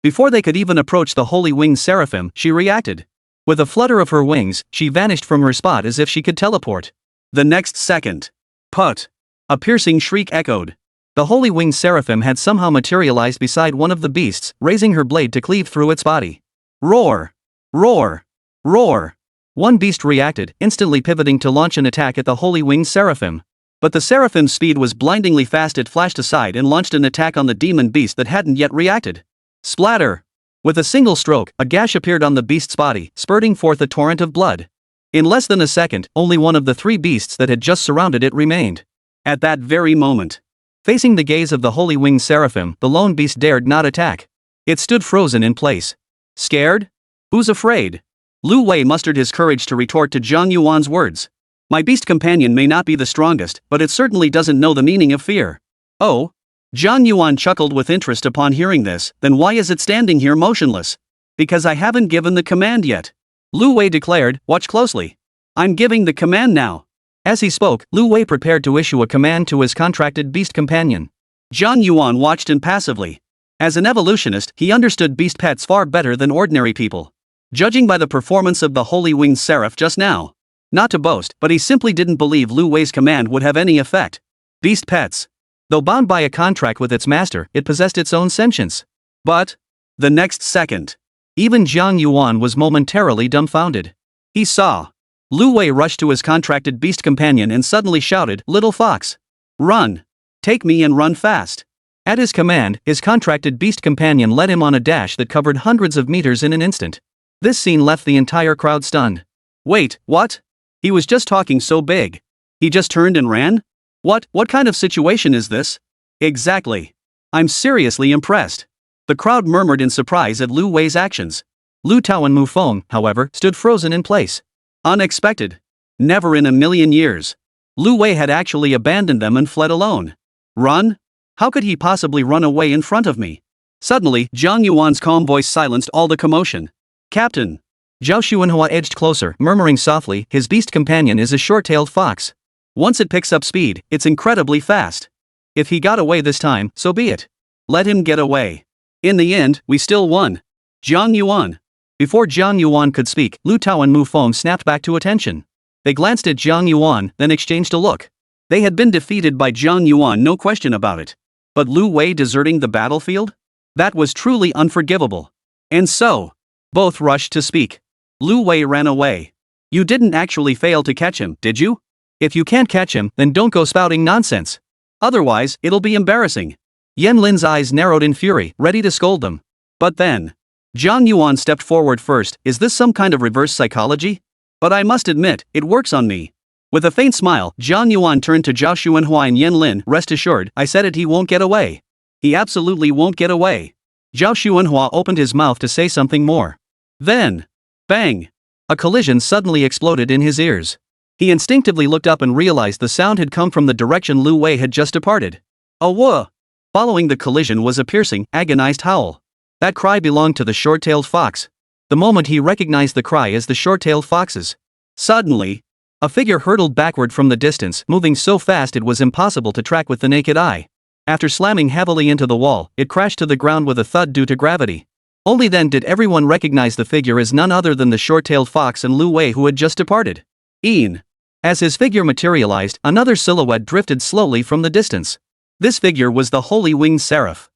before they could even approach the holy winged seraphim, she reacted. With a flutter of her wings, she vanished from her spot as if she could teleport. The next second, put! A piercing shriek echoed. The holy winged seraphim had somehow materialized beside one of the beasts, raising her blade to cleave through its body. Roar! Roar! Roar! One beast reacted, instantly pivoting to launch an attack at the holy winged seraphim. But the seraphim's speed was blindingly fast. It flashed aside and launched an attack on the demon beast that hadn't yet reacted. Splatter! With a single stroke, a gash appeared on the beast's body, spurting forth a torrent of blood. In less than a second, only one of the three beasts that had just surrounded it remained. At that very moment, facing the gaze of the holy winged seraphim, the lone beast dared not attack. It stood frozen in place. Scared? Who's afraid? Lu Wei mustered his courage to retort to Jiang Yuan's words. My beast companion may not be the strongest, but it certainly doesn't know the meaning of fear. Oh? Jiang Yuan chuckled with interest upon hearing this. Then why is it standing here motionless? Because I haven't given the command yet. Lu Wei declared, watch closely. I'm giving the command now. As he spoke, Lu Wei prepared to issue a command to his contracted beast companion. Jiang Yuan watched impassively. As an evolutionist, he understood beast pets far better than ordinary people. Judging by the performance of the holy winged seraph just now. Not to boast, but he simply didn't believe Lu Wei's command would have any effect. Beast pets. Though bound by a contract with its master, it possessed its own sentience. But, the next second, even Jiang Yuan was momentarily dumbfounded. He saw Lu Wei rush to his contracted beast companion and suddenly shouted, Little fox! Run! Take me and run fast! At his command, his contracted beast companion led him on a dash that covered hundreds of meters in an instant. This scene left the entire crowd stunned. Wait, what? He was just talking so big. He just turned and ran? What kind of situation is this? Exactly. I'm seriously impressed. The crowd murmured in surprise at Lu Wei's actions. Lu Tao and Mu Feng, however, stood frozen in place. Unexpected. Never in a million years. Lu Wei had actually abandoned them and fled alone. Run? How could he possibly run away in front of me? Suddenly, Jiang Yuan's calm voice silenced all the commotion. Captain. Zhao Xuanhua edged closer, murmuring softly, his beast companion is a short-tailed fox. Once it picks up speed, it's incredibly fast. If he got away this time, so be it. Let him get away. In the end, we still won. Jiang Yuan. Before Jiang Yuan could speak, Lu Tao and Mu Feng snapped back to attention. They glanced at Jiang Yuan, then exchanged a look. They had been defeated by Jiang Yuan, no question about it. But Lu Wei deserting the battlefield? That was truly unforgivable. And so, both rushed to speak. Lu Wei ran away. You didn't actually fail to catch him, did you? If you can't catch him, then don't go spouting nonsense. Otherwise, it'll be embarrassing. Yan Lin's eyes narrowed in fury, ready to scold them. But then, Jiang Yuan stepped forward first. Is this some kind of reverse psychology? But I must admit, it works on me. With a faint smile, Jiang Yuan turned to Zhao Xuanhua and Yan Lin. Rest assured, I said it, he won't get away. He absolutely won't get away. Zhao Xuanhua opened his mouth to say something more. Then, bang! A collision suddenly exploded in his ears. He instinctively looked up and realized the sound had come from the direction Lu Wei had just departed. A whoa! Following the collision was a piercing, agonized howl. That cry belonged to the short-tailed fox. The moment he recognized the cry as the short-tailed fox's. Suddenly, a figure hurtled backward from the distance, moving so fast it was impossible to track with the naked eye. After slamming heavily into the wall, it crashed to the ground with a thud due to gravity. Only then did everyone recognize the figure as none other than the short-tailed fox and Lu Wei who had just departed. Ian. As his figure materialized, another silhouette drifted slowly from the distance. This figure was the Holy Winged Seraph.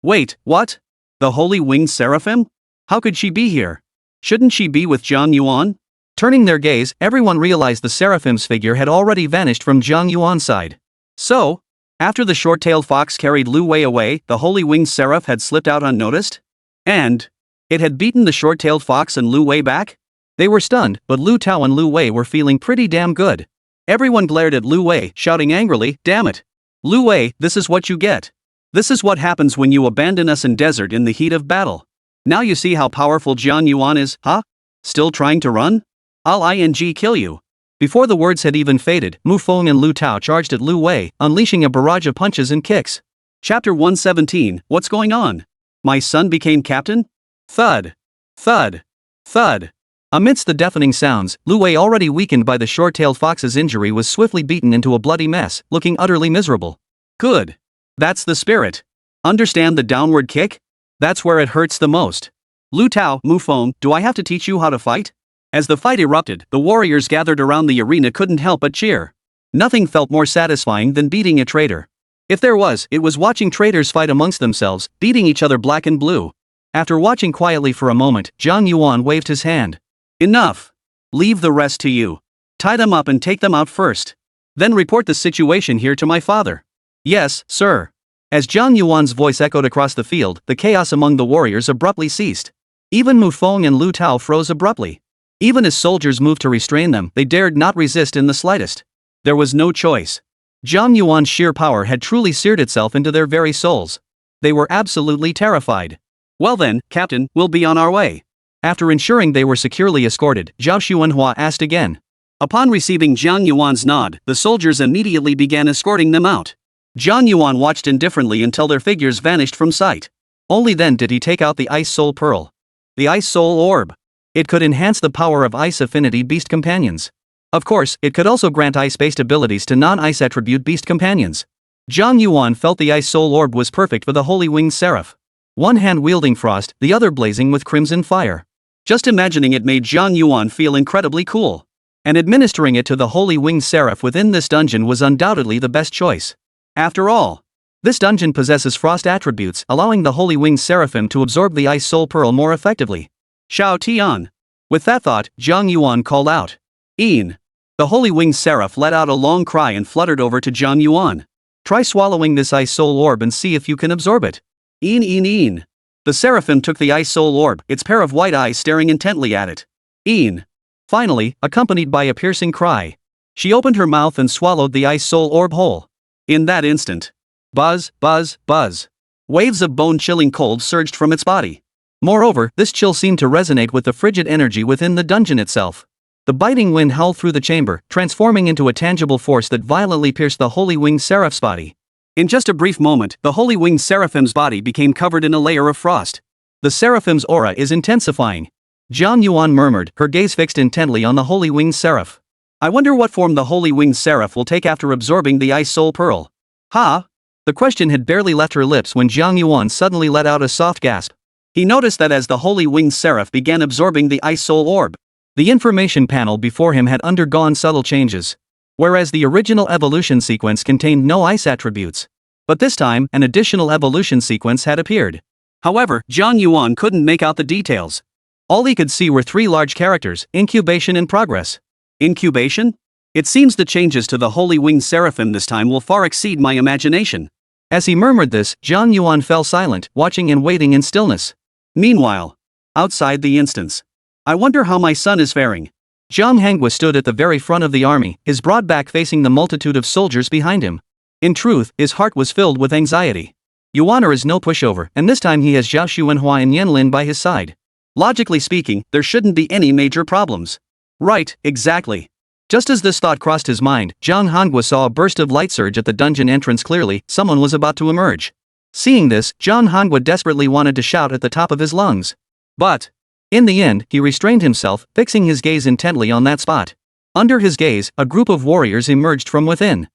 Wait, what? The Holy Winged Seraphim? How could she be here? Shouldn't she be with Jiang Yuan? Turning their gaze, everyone realized the Seraphim's figure had already vanished from Jiang Yuan's side. So, after the short-tailed fox carried Lu Wei away, the Holy Winged Seraph had slipped out unnoticed? And it had beaten the short-tailed fox and Lu Wei back? They were stunned, but Lu Tao and Lu Wei were feeling pretty damn good. Everyone glared at Lu Wei, shouting angrily, "Damn it! Lu Wei, this is what you get. This is what happens when you abandon us in desert in the heat of battle. Now you see how powerful Jiang Yuan is, huh? Still trying to run? I'll kill you." Before the words had even faded, Mu Feng and Lu Tao charged at Lu Wei, unleashing a barrage of punches and kicks. Chapter 117, What's going on? My son became captain? Thud. Thud. Thud. Amidst the deafening sounds, Lu Wei, already weakened by the short-tailed fox's injury, was swiftly beaten into a bloody mess, looking utterly miserable. Good. That's the spirit. Understand the downward kick? That's where it hurts the most. Lu Tao, Mu Feng, do I have to teach you how to fight? As the fight erupted, the warriors gathered around the arena couldn't help but cheer. Nothing felt more satisfying than beating a traitor. If there was, it was watching traitors fight amongst themselves, beating each other black and blue. After watching quietly for a moment, Jiang Yuan waved his hand. Enough. Leave the rest to you. Tie them up and take them out first. Then report the situation here to my father. Yes, sir. As Jiang Yuan's voice echoed across the field, the chaos among the warriors abruptly ceased. Even Mu Feng and Lu Tao froze abruptly. Even as soldiers moved to restrain them, they dared not resist in the slightest. There was no choice. Jiang Yuan's sheer power had truly seared itself into their very souls. They were absolutely terrified. Well then, Captain, we'll be on our way. After ensuring they were securely escorted, Zhao Xuanhua asked again. Upon receiving Jiang Yuan's nod, the soldiers immediately began escorting them out. Jiang Yuan watched indifferently until their figures vanished from sight. Only then did he take out the Ice Soul Pearl. The Ice Soul Orb. It could enhance the power of Ice Affinity Beast Companions. Of course, it could also grant ice-based abilities to non-ice attribute Beast Companions. Jiang Yuan felt the Ice Soul Orb was perfect for the Holy Winged Seraph. One hand wielding frost, the other blazing with crimson fire. Just imagining it made Jiang Yuan feel incredibly cool. And administering it to the Holy Winged Seraph within this dungeon was undoubtedly the best choice. After all, this dungeon possesses frost attributes, allowing the Holy Winged Seraphim to absorb the Ice Soul Pearl more effectively. Xiao Tian. With that thought, Jiang Yuan called out. "Een." The Holy Winged Seraph let out a long cry and fluttered over to Jiang Yuan. Try swallowing this Ice Soul Orb and see if you can absorb it. Een. The Seraphim took the Ice Soul Orb, its pair of white eyes staring intently at it. Een. Finally, accompanied by a piercing cry, she opened her mouth and swallowed the Ice Soul Orb whole. In that instant, buzz, buzz, buzz. Waves of bone-chilling cold surged from its body. Moreover, this chill seemed to resonate with the frigid energy within the dungeon itself. The biting wind howled through the chamber, transforming into a tangible force that violently pierced the Holy Winged Seraph's body. In just a brief moment, the Holy Winged Seraphim's body became covered in a layer of frost. The Seraphim's aura is intensifying. Jiang Yuan murmured, her gaze fixed intently on the Holy Winged Seraph. I wonder what form the Holy Winged Seraph will take after absorbing the Ice Soul Pearl. Ha! The question had barely left her lips when Jiang Yuan suddenly let out a soft gasp. He noticed that as the Holy Winged Seraph began absorbing the Ice Soul Orb, the information panel before him had undergone subtle changes. Whereas the original evolution sequence contained no ice attributes. But this time, an additional evolution sequence had appeared. However, Jiang Yuan couldn't make out the details. All he could see were three large characters: incubation in progress. Incubation? It seems the changes to the Holy Winged Seraphim this time will far exceed my imagination. As he murmured this, Jiang Yuan fell silent, watching and waiting in stillness. Meanwhile, outside the instance, I wonder how my son is faring. Zhang Hangua stood at the very front of the army, his broad back facing the multitude of soldiers behind him. In truth, his heart was filled with anxiety. Yuaner is no pushover, and this time he has Zhao Xuanhua and Yanlin by his side. Logically speaking, there shouldn't be any major problems. Right, exactly. Just as this thought crossed his mind, Zhang Hangua saw a burst of light surge at the dungeon entrance. Clearly, someone was about to emerge. Seeing this, Zhang Hangua desperately wanted to shout at the top of his lungs. But, in the end, he restrained himself, fixing his gaze intently on that spot. Under his gaze, a group of warriors emerged from within.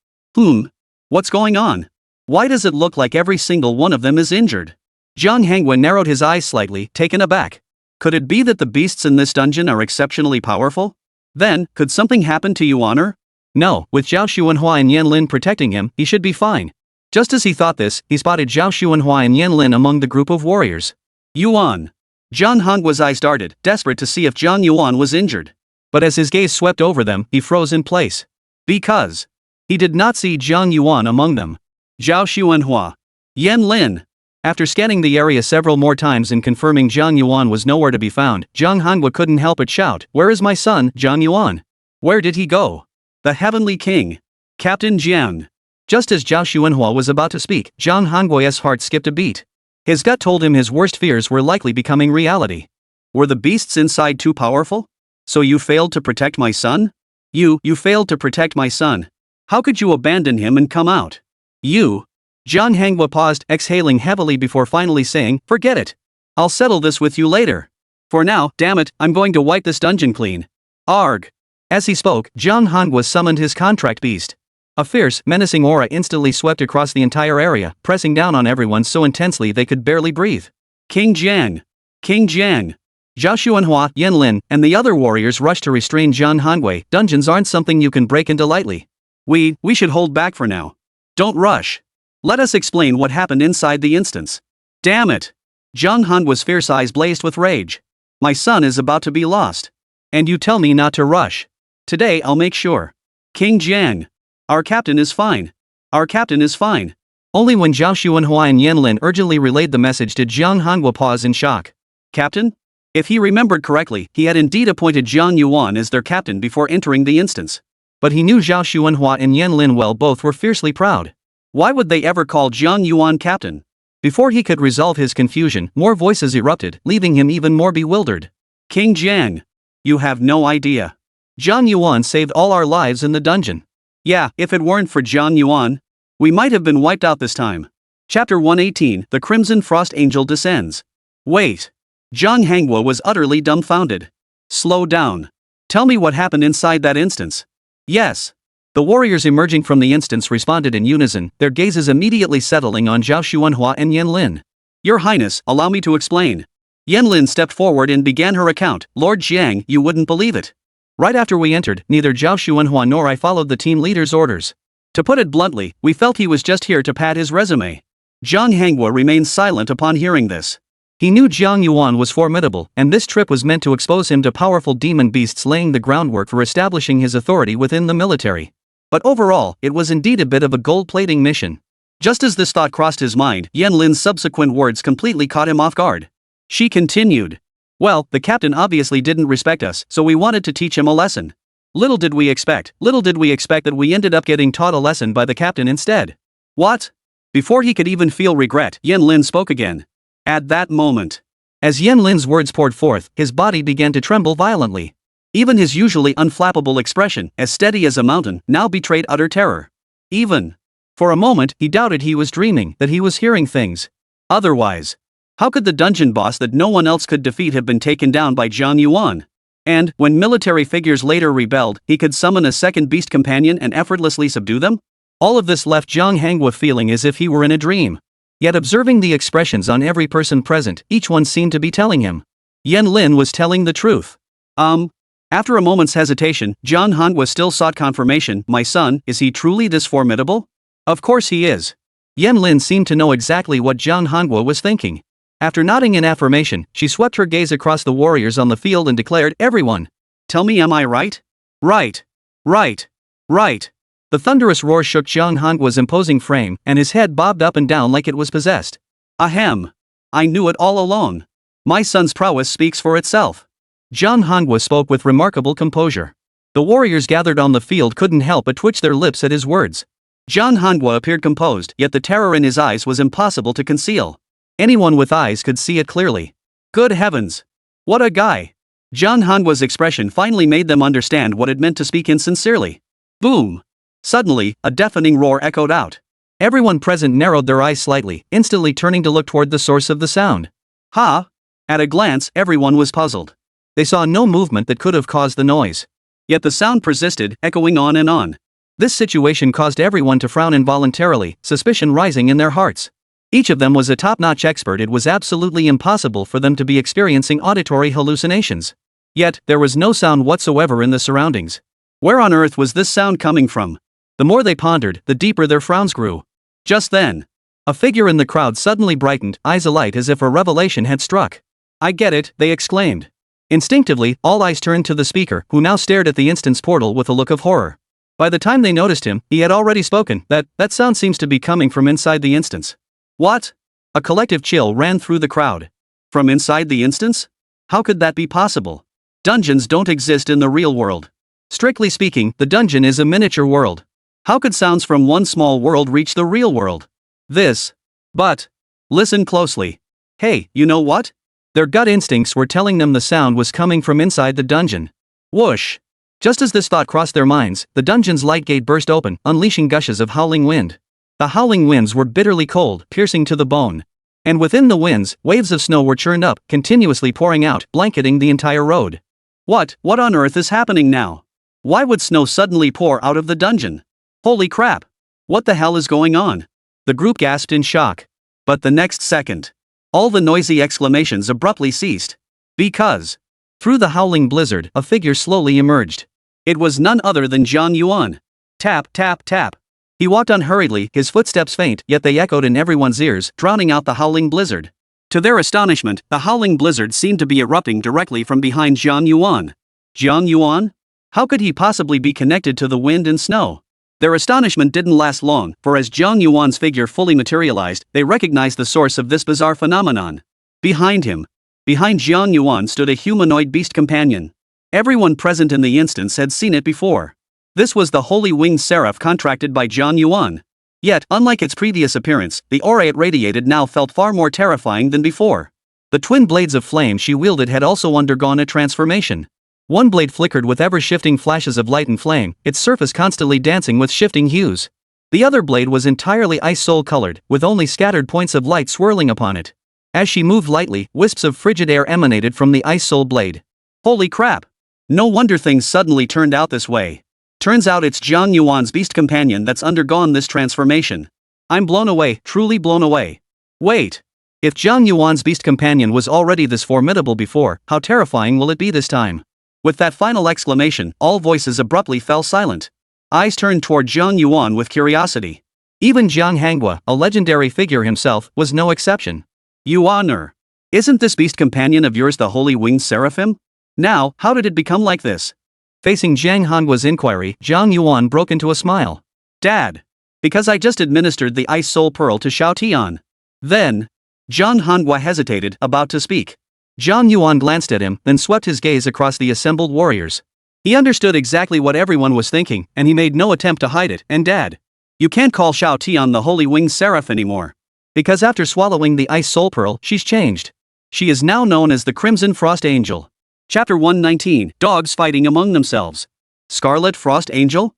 What's going on? Why does it look like every single one of them is injured? Zhang Hangua narrowed his eyes slightly, taken aback. Could it be that the beasts in this dungeon are exceptionally powerful? Then, could something happen to you, honor? No, with Zhao Xuanhua and Yan Lin protecting him, he should be fine. Just as he thought this, he spotted Zhao Xuanhua and Yan Lin among the group of warriors. Yuan. Zhang Honghua's eyes darted, desperate to see if Jiang Yuan was injured. But as his gaze swept over them, he froze in place. Because he did not see Jiang Yuan among them. Zhao Xuanhua. Yan Lin. After scanning the area several more times and confirming Jiang Yuan was nowhere to be found, Zhang Honghu couldn't help but shout, "Where is my son, Jiang Yuan? Where did he go?" The Heavenly King. Captain Jiang. Just as Zhao Xuanhua was about to speak, Zhang Honghua's heart skipped a beat. His gut told him his worst fears were likely becoming reality. Were the beasts inside too powerful? So you failed to protect my son? You failed to protect my son. How could you abandon him and come out? Zhang Honghu paused, exhaling heavily before finally saying, "Forget it. I'll settle this with you later. For now, damn it, I'm going to wipe this dungeon clean." Arg. As he spoke, Zhang Honghu summoned his contract beast. A fierce, menacing aura instantly swept across the entire area, pressing down on everyone so intensely they could barely breathe. King Jiang! King Jiang! Zhao Xuanhua, Yan Lin, and the other warriors rushed to restrain Zhang Honghu. Dungeons aren't something you can break into lightly. We should hold back for now. Don't rush. Let us explain what happened inside the instance. Damn it! Zhang Honghu's fierce eyes blazed with rage. My son is about to be lost. And you tell me not to rush. Today I'll make sure. King Jiang. Our captain is fine. Our captain is fine. Only when Zhao Xuanhua and Yan Lin urgently relayed the message did Zhang Honghu pause in shock. Captain? If he remembered correctly, he had indeed appointed Jiang Yuan as their captain before entering the instance. But he knew Zhao Xuanhua and Yan Lin well, both were fiercely proud. Why would they ever call Jiang Yuan captain? Before he could resolve his confusion, more voices erupted, leaving him even more bewildered. King Jiang. You have no idea. Jiang Yuan saved all our lives in the dungeon. Yeah, if it weren't for Jiang Yuan, we might have been wiped out this time. Chapter 118, The Crimson Frost Angel Descends. Wait. Zhang Honghu was utterly dumbfounded. Slow down. Tell me what happened inside that instance. Yes. The warriors emerging from the instance responded in unison, their gazes immediately settling on Zhao Xuanhua and Yan Lin. Your Highness, allow me to explain. Yan Lin stepped forward and began her account. Lord Jiang, you wouldn't believe it. Right after we entered, neither Zhao Xuanhua nor I followed the team leader's orders. To put it bluntly, we felt he was just here to pad his resume. Zhang Honghu remained silent upon hearing this. He knew Jiang Yuan was formidable, and this trip was meant to expose him to powerful demon beasts, laying the groundwork for establishing his authority within the military. But overall, it was indeed a bit of a gold-plating mission. Just as this thought crossed his mind, Yan Lin's subsequent words completely caught him off guard. She continued. Well, the captain obviously didn't respect us, so we wanted to teach him a lesson. Little did we expect that we ended up getting taught a lesson by the captain instead. What? Before he could even feel regret, Yan Lin spoke again. At that moment, as Yan Lin's words poured forth, his body began to tremble violently. Even his usually unflappable expression, as steady as a mountain, now betrayed utter terror. Even for a moment, he doubted he was dreaming, that he was hearing things. Otherwise, how could the dungeon boss that no one else could defeat have been taken down by Jiang Yuan? And, when military figures later rebelled, he could summon a second beast companion and effortlessly subdue them? All of this left Zhang Honghu feeling as if he were in a dream. Yet observing the expressions on every person present, each one seemed to be telling him. Yan Lin was telling the truth. After a moment's hesitation, Zhang Honghu still sought confirmation. My son, is he truly this formidable? Of course he is. Yan Lin seemed to know exactly what Zhang Honghu was thinking. After nodding in affirmation, she swept her gaze across the warriors on the field and declared, "Everyone, tell me, am I right? Right. Right. Right." The thunderous roar shook Zhang Honghu's imposing frame, and his head bobbed up and down like it was possessed. Ahem. I knew it all along. My son's prowess speaks for itself. Zhang Honghu spoke with remarkable composure. The warriors gathered on the field couldn't help but twitch their lips at his words. Zhang Honghu appeared composed, yet the terror in his eyes was impossible to conceal. Anyone with eyes could see it clearly. Good heavens! What a guy! Zhang Honghu's expression finally made them understand what it meant to speak insincerely. Boom! Suddenly, a deafening roar echoed out. Everyone present narrowed their eyes slightly, instantly turning to look toward the source of the sound. Ha! At a glance, everyone was puzzled. They saw no movement that could have caused the noise. Yet the sound persisted, echoing on and on. This situation caused everyone to frown involuntarily, suspicion rising in their hearts. Each of them was a top-notch expert. It was absolutely impossible for them to be experiencing auditory hallucinations. Yet, there was no sound whatsoever in the surroundings. Where on earth was this sound coming from? The more they pondered, the deeper their frowns grew. Just then, a figure in the crowd suddenly brightened, eyes alight as if a revelation had struck. "I get it," they exclaimed. Instinctively, all eyes turned to the speaker, who now stared at the instance portal with a look of horror. By the time they noticed him, he had already spoken. That sound seems to be coming from inside the instance." "What?" A collective chill ran through the crowd. "From inside the instance? How could that be possible? Dungeons don't exist in the real world. Strictly speaking, the dungeon is a miniature world. How could sounds from one small world reach the real world? But, listen closely. Hey, you know what?" Their gut instincts were telling them the sound was coming from inside the dungeon. Whoosh! Just as this thought crossed their minds, the dungeon's light gate burst open, unleashing gushes of howling wind. The howling winds were bitterly cold, piercing to the bone. And within the winds, waves of snow were churned up, continuously pouring out, blanketing the entire road. What on earth is happening now? Why would snow suddenly pour out of the dungeon? Holy crap! What the hell is going on? The group gasped in shock. But the next second, all the noisy exclamations abruptly ceased. Because, through the howling blizzard, a figure slowly emerged. It was none other than Jiang Yuan. Tap, tap, tap. He walked unhurriedly, his footsteps faint, yet they echoed in everyone's ears, drowning out the howling blizzard. To their astonishment, the howling blizzard seemed to be erupting directly from behind Jiang Yuan. Jiang Yuan? How could he possibly be connected to the wind and snow? Their astonishment didn't last long, for as Jiang Yuan's figure fully materialized, they recognized the source of this bizarre phenomenon. Behind Jiang Yuan stood a humanoid beast companion. Everyone present in the instance had seen it before. This was the holy winged seraph contracted by Jiang Yuan. Yet, unlike its previous appearance, the aura it radiated now felt far more terrifying than before. The twin blades of flame she wielded had also undergone a transformation. One blade flickered with ever-shifting flashes of light and flame, its surface constantly dancing with shifting hues. The other blade was entirely ice soul colored, with only scattered points of light swirling upon it. As she moved lightly, wisps of frigid air emanated from the ice soul blade. Holy crap! No wonder things suddenly turned out this way. Turns out it's Jiang Yuan's beast companion that's undergone this transformation. I'm blown away, truly blown away. Wait! If Jiang Yuan's beast companion was already this formidable before, how terrifying will it be this time? With that final exclamation, all voices abruptly fell silent. Eyes turned toward Jiang Yuan with curiosity. Even Jiang Hangua, a legendary figure himself, was no exception. "Yuan-er, isn't this beast companion of yours the holy winged seraphim? Now, how did it become like this?" Facing Jiang Hangua's inquiry, Jiang Yuan broke into a smile. "Dad. Because I just administered the ice soul pearl to Xiao Tian." Then, Jiang Hangua hesitated, about to speak. Jiang Yuan glanced at him, then swept his gaze across the assembled warriors. He understood exactly what everyone was thinking, and he made no attempt to hide it. "And Dad, you can't call Xiao Tian the holy winged seraph anymore. Because after swallowing the ice soul pearl, she's changed. She is now known as the Crimson Frost Angel." Chapter 119, Dogs Fighting Among Themselves. Scarlet Frost Angel?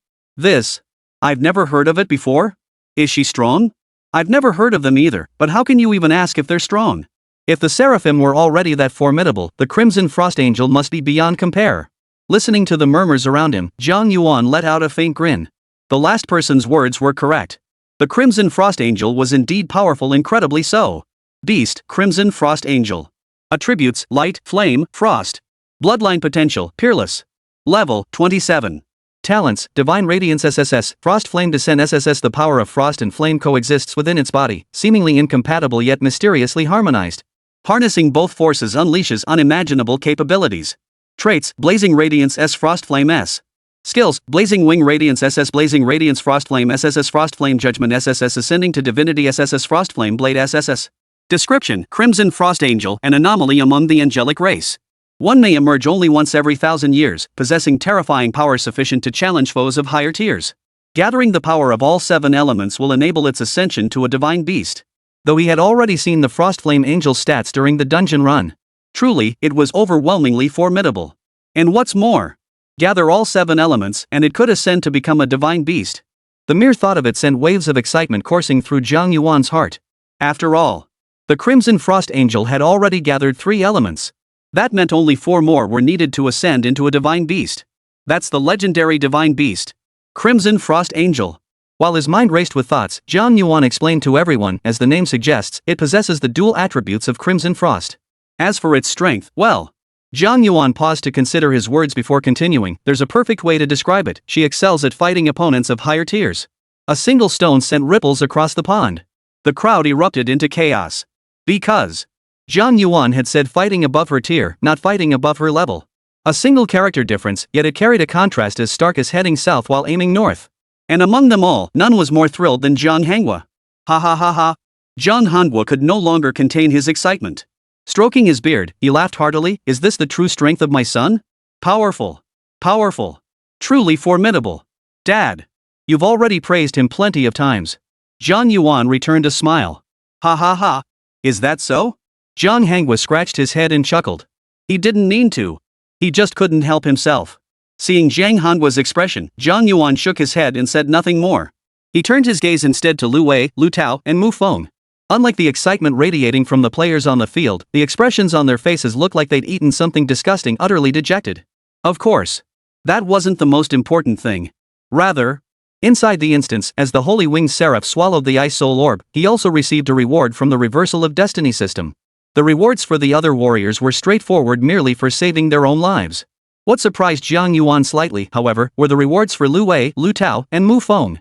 I've never heard of it before? Is she strong? I've never heard of them either, but how can you even ask if they're strong? If the seraphim were already that formidable, the Crimson Frost Angel must be beyond compare. Listening to the murmurs around him, Jiang Yuan let out a faint grin. The last person's words were correct. The Crimson Frost Angel was indeed powerful, incredibly so. Beast, Crimson Frost Angel. Attributes, Light, Flame, Frost. Bloodline potential, Peerless. Level, 27. Talents, Divine Radiance SSS, Frost Flame Descent SSS. The power of frost and flame coexists within its body, seemingly incompatible yet mysteriously harmonized. Harnessing both forces unleashes unimaginable capabilities. Traits, Blazing Radiance S Frost Flame S. Skills, Blazing Wing Radiance SS Blazing Radiance Frost Flame SSS Frost Flame Judgment SSS Ascending to Divinity SSS Frost Flame Blade SSS. Description, Crimson Frost Angel, an anomaly among the angelic race. One may emerge only once every 1,000 years, possessing terrifying power sufficient to challenge foes of higher tiers. Gathering the power of all 7 elements will enable its ascension to a divine beast. Though he had already seen the Frost Flame Angel's stats during the dungeon run. Truly, it was overwhelmingly formidable. And what's more, gather all 7 elements, and it could ascend to become a divine beast. The mere thought of it sent waves of excitement coursing through Jiang Yuan's heart. After all, the Crimson Frost Angel had already gathered 3 elements. That meant only 4 more were needed to ascend into a divine beast. That's the legendary divine beast, Crimson Frost Angel. While his mind raced with thoughts, Jiang Yuan explained to everyone, as the name suggests, it possesses the dual attributes of Crimson Frost. As for its strength, well, Jiang Yuan paused to consider his words before continuing. There's a perfect way to describe it. She excels at fighting opponents of higher tiers. A single stone sent ripples across the pond. The crowd erupted into chaos. Because Jiang Yuan had said fighting above her tier, not fighting above her level. A single character difference, yet it carried a contrast as stark as heading south while aiming north. And among them all, none was more thrilled than Zhang Hanghua. Ha ha ha ha. Zhang Hanghua could no longer contain his excitement. Stroking his beard, he laughed heartily. Is this the true strength of my son? Powerful. Powerful. Truly formidable. Dad. You've already praised him plenty of times. Jiang Yuan returned a smile. Ha ha ha. Is that so? Zhang Hanghua scratched his head and chuckled. He didn't mean to. He just couldn't help himself. Seeing Zhang Hanhua's expression, Jiang Yuan shook his head and said nothing more. He turned his gaze instead to Lu Wei, Lu Tao, and Mu Feng. Unlike the excitement radiating from the players on the field, the expressions on their faces looked like they'd eaten something disgusting, utterly dejected. Of course. That wasn't the most important thing. Rather, inside the instance, as the Holy Winged Seraph swallowed the Ice Soul Orb, he also received a reward from the reversal of destiny system. The rewards for the other warriors were straightforward, merely for saving their own lives. What surprised Jiang Yuan slightly, however, were the rewards for Lu Wei, Lu Tao, and Mu Feng.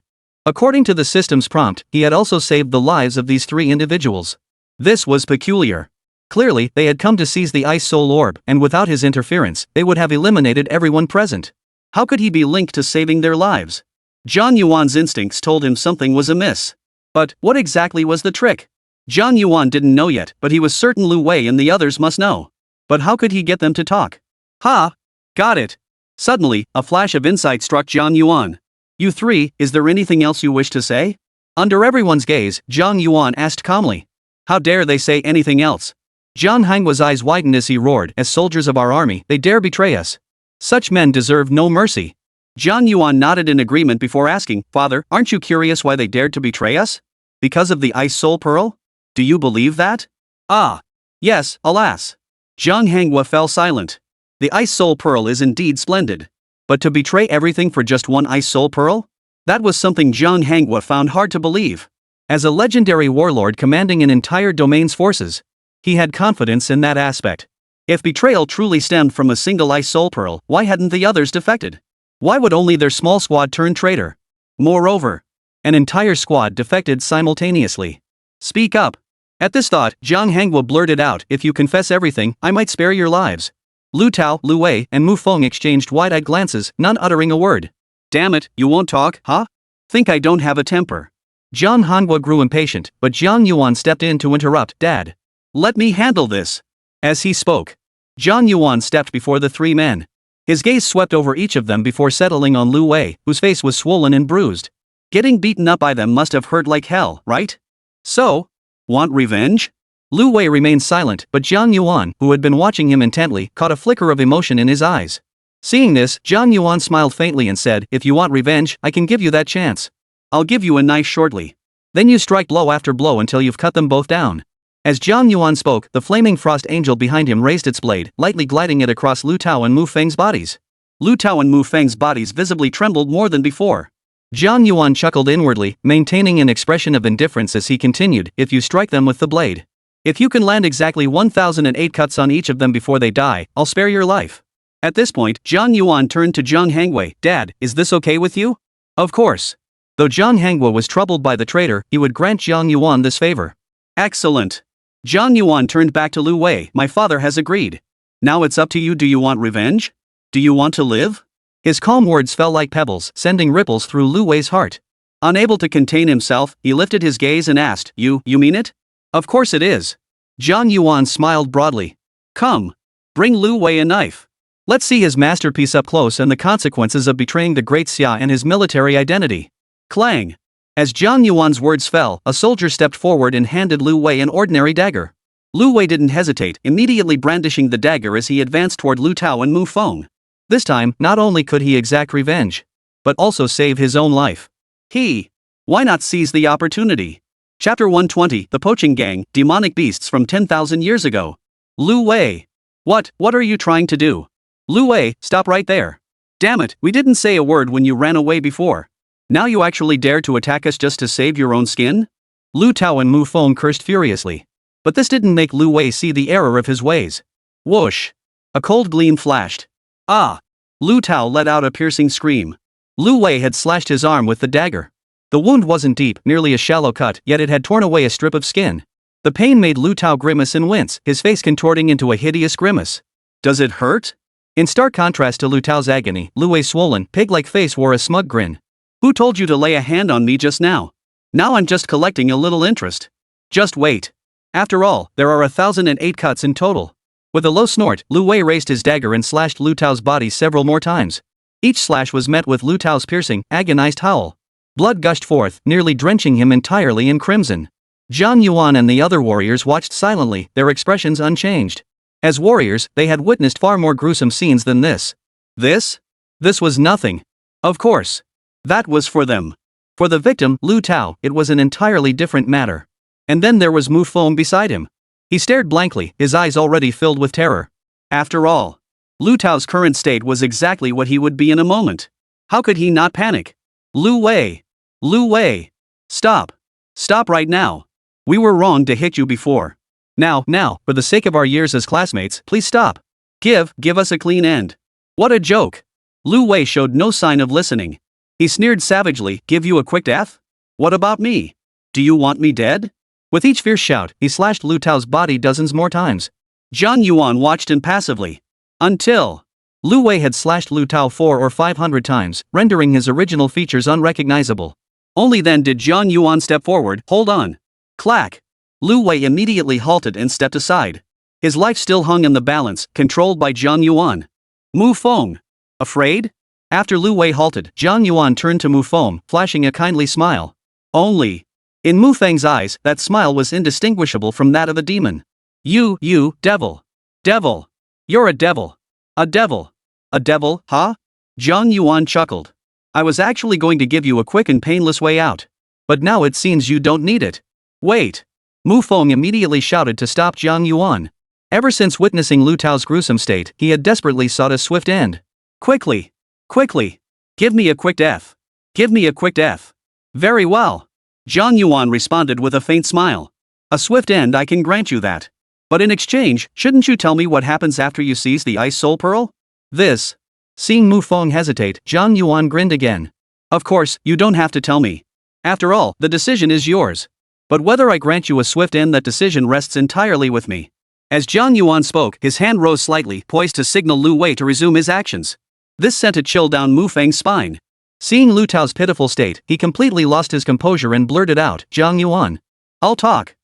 According to the system's prompt, he had also saved the lives of these three individuals. This was peculiar. Clearly, they had come to seize the Ice Soul Orb, and without his interference, they would have eliminated everyone present. How could he be linked to saving their lives? Jiang Yuan's instincts told him something was amiss. But what exactly was the trick? Jiang Yuan didn't know yet, but he was certain Lu Wei and the others must know. But how could he get them to talk? Ha! Got it! Suddenly, a flash of insight struck Jiang Yuan. You three, is there anything else you wish to say? Under everyone's gaze, Jiang Yuan asked calmly. How dare they say anything else? Zhang Hanghua's eyes widened as he roared, as soldiers of our army, they dare betray us. Such men deserve no mercy. Jiang Yuan nodded in agreement before asking, Father, aren't you curious why they dared to betray us? Because of the Ice Soul Pearl? Do you believe that? Ah. Yes, alas. Zhang Hanghua fell silent. The Ice Soul Pearl is indeed splendid. But to betray everything for just one Ice Soul Pearl? That was something Zhang Hanghua found hard to believe. As a legendary warlord commanding an entire domain's forces, he had confidence in that aspect. If betrayal truly stemmed from a single Ice Soul Pearl, why hadn't the others defected? Why would only their small squad turn traitor? Moreover, an entire squad defected simultaneously. Speak up. At this thought, Zhang Hanghua blurted out, if you confess everything, I might spare your lives. Lu Tao, Lu Wei, and Mu Feng exchanged wide-eyed glances, none uttering a word. Damn it, you won't talk, huh? Think I don't have a temper. Zhang Hanghua grew impatient, but Jiang Yuan stepped in to interrupt. Dad. Let me handle this. As he spoke, Jiang Yuan stepped before the three men. His gaze swept over each of them before settling on Lu Wei, whose face was swollen and bruised. Getting beaten up by them must have hurt like hell, right? So, want revenge? Lu Wei remained silent, but Jiang Yuan, who had been watching him intently, caught a flicker of emotion in his eyes. Seeing this, Jiang Yuan smiled faintly and said, if you want revenge, I can give you that chance. I'll give you a knife shortly. Then you strike blow after blow until you've cut them both down. As Jiang Yuan spoke, the flaming frost angel behind him raised its blade, lightly gliding it across Lu Tao and Mu Feng's bodies. Lu Tao and Mu Feng's bodies visibly trembled more than before. Jiang Yuan chuckled inwardly, maintaining an expression of indifference as he continued, if you strike them with the blade. If you can land exactly 1008 cuts on each of them before they die, I'll spare your life. At this point, Jiang Yuan turned to Zhang Hanghua. Dad, is this okay with you? Of course. Though Zhang Hanghua was troubled by the traitor, he would grant Jiang Yuan this favor. Excellent. Jiang Yuan turned back to Lu Wei. My father has agreed. Now it's up to you. Do you want revenge? Do you want to live? His calm words fell like pebbles, sending ripples through Lu Wei's heart. Unable to contain himself, he lifted his gaze and asked, You mean it? Of course it is. Jiang Yuan smiled broadly. Come. Bring Lu Wei a knife. Let's see his masterpiece up close and the consequences of betraying the great Xia and his military identity. Clang. As Jiang Yuan's words fell, a soldier stepped forward and handed Lu Wei an ordinary dagger. Lu Wei didn't hesitate, immediately brandishing the dagger as he advanced toward Lu Tao and Mu Feng. This time, not only could he exact revenge, but also save his own life. Why not seize the opportunity? Chapter 120, The Poaching Gang, Demonic Beasts from 10,000 years ago. Lu Wei. What are you trying to do? Lu Wei, stop right there. Damn it, we didn't say a word when you ran away before. Now you actually dare to attack us just to save your own skin? Lu Tao and Mu Feng cursed furiously. But this didn't make Lu Wei see the error of his ways. Whoosh. A cold gleam flashed. Ah! Lu Tao let out a piercing scream. Lu Wei had slashed his arm with the dagger. The wound wasn't deep, merely a shallow cut, yet it had torn away a strip of skin. The pain made Lu Tao grimace and wince, his face contorting into a hideous grimace. Does it hurt? In stark contrast to Lu Tao's agony, Lu Wei's swollen, pig-like face wore a smug grin. Who told you to lay a hand on me just now? Now I'm just collecting a little interest. Just wait. After all, there are 1,008 cuts in total. With a low snort, Lu Wei raised his dagger and slashed Lu Tao's body several more times. Each slash was met with Lu Tao's piercing, agonized howl. Blood gushed forth, nearly drenching him entirely in crimson. Jiang Yuan and the other warriors watched silently, their expressions unchanged. As warriors, they had witnessed far more gruesome scenes than this. This was nothing. Of course. That was for them. For the victim, Lu Tao, it was an entirely different matter. And then there was Mu Feng beside him. He stared blankly, his eyes already filled with terror. After all, Lu Tao's current state was exactly what he would be in a moment. How could he not panic? Lu Wei! Lu Wei! Stop! Stop right now! We were wrong to hit you before. Now, for the sake of our years as classmates, please stop. Give us a clean end. What a joke! Lu Wei showed no sign of listening. He sneered savagely, give you a quick death? What about me? Do you want me dead? With each fierce shout, he slashed Lu Tao's body dozens more times. Jiang Yuan watched impassively. Until Lu Wei had slashed Lu Tao 400 or 500 times, rendering his original features unrecognizable. Only then did Jiang Yuan step forward. Hold on. Clack! Lu Wei immediately halted and stepped aside. His life still hung in the balance, controlled by Jiang Yuan. Mu Feng. Afraid? After Lu Wei halted, Jiang Yuan turned to Mu Feng, flashing a kindly smile. Only. In Mu Feng's eyes, that smile was indistinguishable from that of a demon. You, devil. Devil. You're a devil. A devil. A devil, huh? Jiang Yuan chuckled. I was actually going to give you a quick and painless way out. But now it seems you don't need it. Wait. Mu Feng immediately shouted to stop Jiang Yuan. Ever since witnessing Lu Tao's gruesome state, he had desperately sought a swift end. Quickly. Quickly. Give me a quick death. Give me a quick death. Very well. Jiang Yuan responded with a faint smile. A swift end, I can grant you that. But in exchange, shouldn't you tell me what happens after you seize the ice soul pearl? This. Seeing Mu Feng hesitate, Jiang Yuan grinned again. Of course, you don't have to tell me. After all, the decision is yours. But whether I grant you a swift end, that decision rests entirely with me. As Jiang Yuan spoke, his hand rose slightly, poised to signal Lu Wei to resume his actions. This sent a chill down Mu Feng's spine. Seeing Lu Tao's pitiful state, he completely lost his composure and blurted out, Jiang Yuan. I'll talk.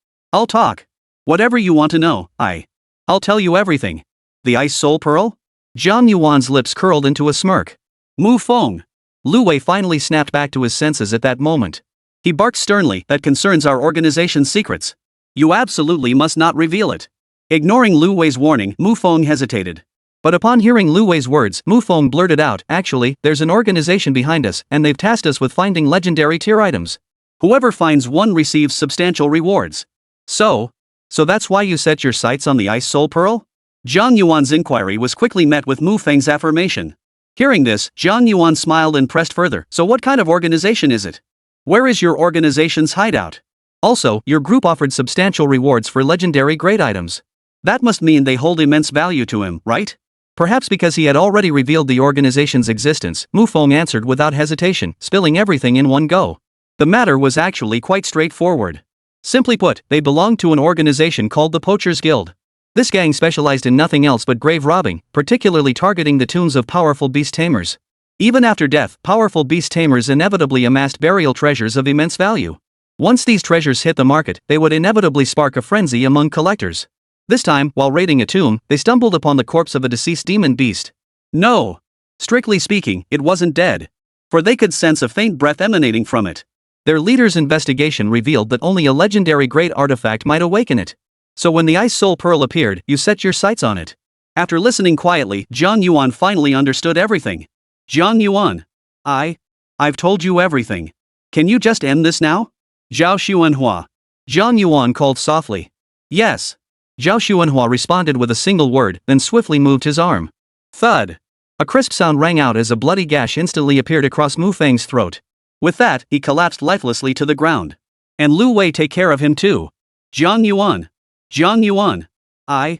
Whatever you want to know, I'll tell you everything. The ice soul pearl? Jiang Yuan's lips curled into a smirk. Mu Feng. Lu Wei finally snapped back to his senses at that moment. He barked sternly, that concerns our organization's secrets. You absolutely must not reveal it. Ignoring Lu Wei's warning, Mu Feng hesitated. But upon hearing Lu Wei's words, Mu Feng blurted out, actually, there's an organization behind us, and they've tasked us with finding legendary tier items. Whoever finds one receives substantial rewards. So that's why you set your sights on the ice soul pearl? Jiang Yuan's inquiry was quickly met with Mu Feng's affirmation. Hearing this, Jiang Yuan smiled and pressed further. So what kind of organization is it? Where is your organization's hideout? Also, your group offered substantial rewards for legendary great items. That must mean they hold immense value to him, right? Perhaps because he had already revealed the organization's existence, Mu Feng answered without hesitation, spilling everything in one go. The matter was actually quite straightforward. Simply put, they belonged to an organization called the Poachers Guild. This gang specialized in nothing else but grave robbing, particularly targeting the tombs of powerful beast tamers. Even after death, powerful beast tamers inevitably amassed burial treasures of immense value. Once these treasures hit the market, they would inevitably spark a frenzy among collectors. This time, while raiding a tomb, they stumbled upon the corpse of a deceased demon beast. No. Strictly speaking, it wasn't dead. For they could sense a faint breath emanating from it. Their leader's investigation revealed that only a legendary great artifact might awaken it. So when the ice soul pearl appeared, you set your sights on it. After listening quietly, Jiang Yuan finally understood everything. Jiang Yuan. I've told you everything. Can you just end this now? Zhao Xuanhua. Jiang Yuan called softly. Yes. Zhao Xuanhua responded with a single word, then swiftly moved his arm. Thud. A crisp sound rang out as a bloody gash instantly appeared across Mu Feng's throat. With that, he collapsed lifelessly to the ground. And Lu Wei, take care of him too. Jiang Yuan. Jiang Yuan. I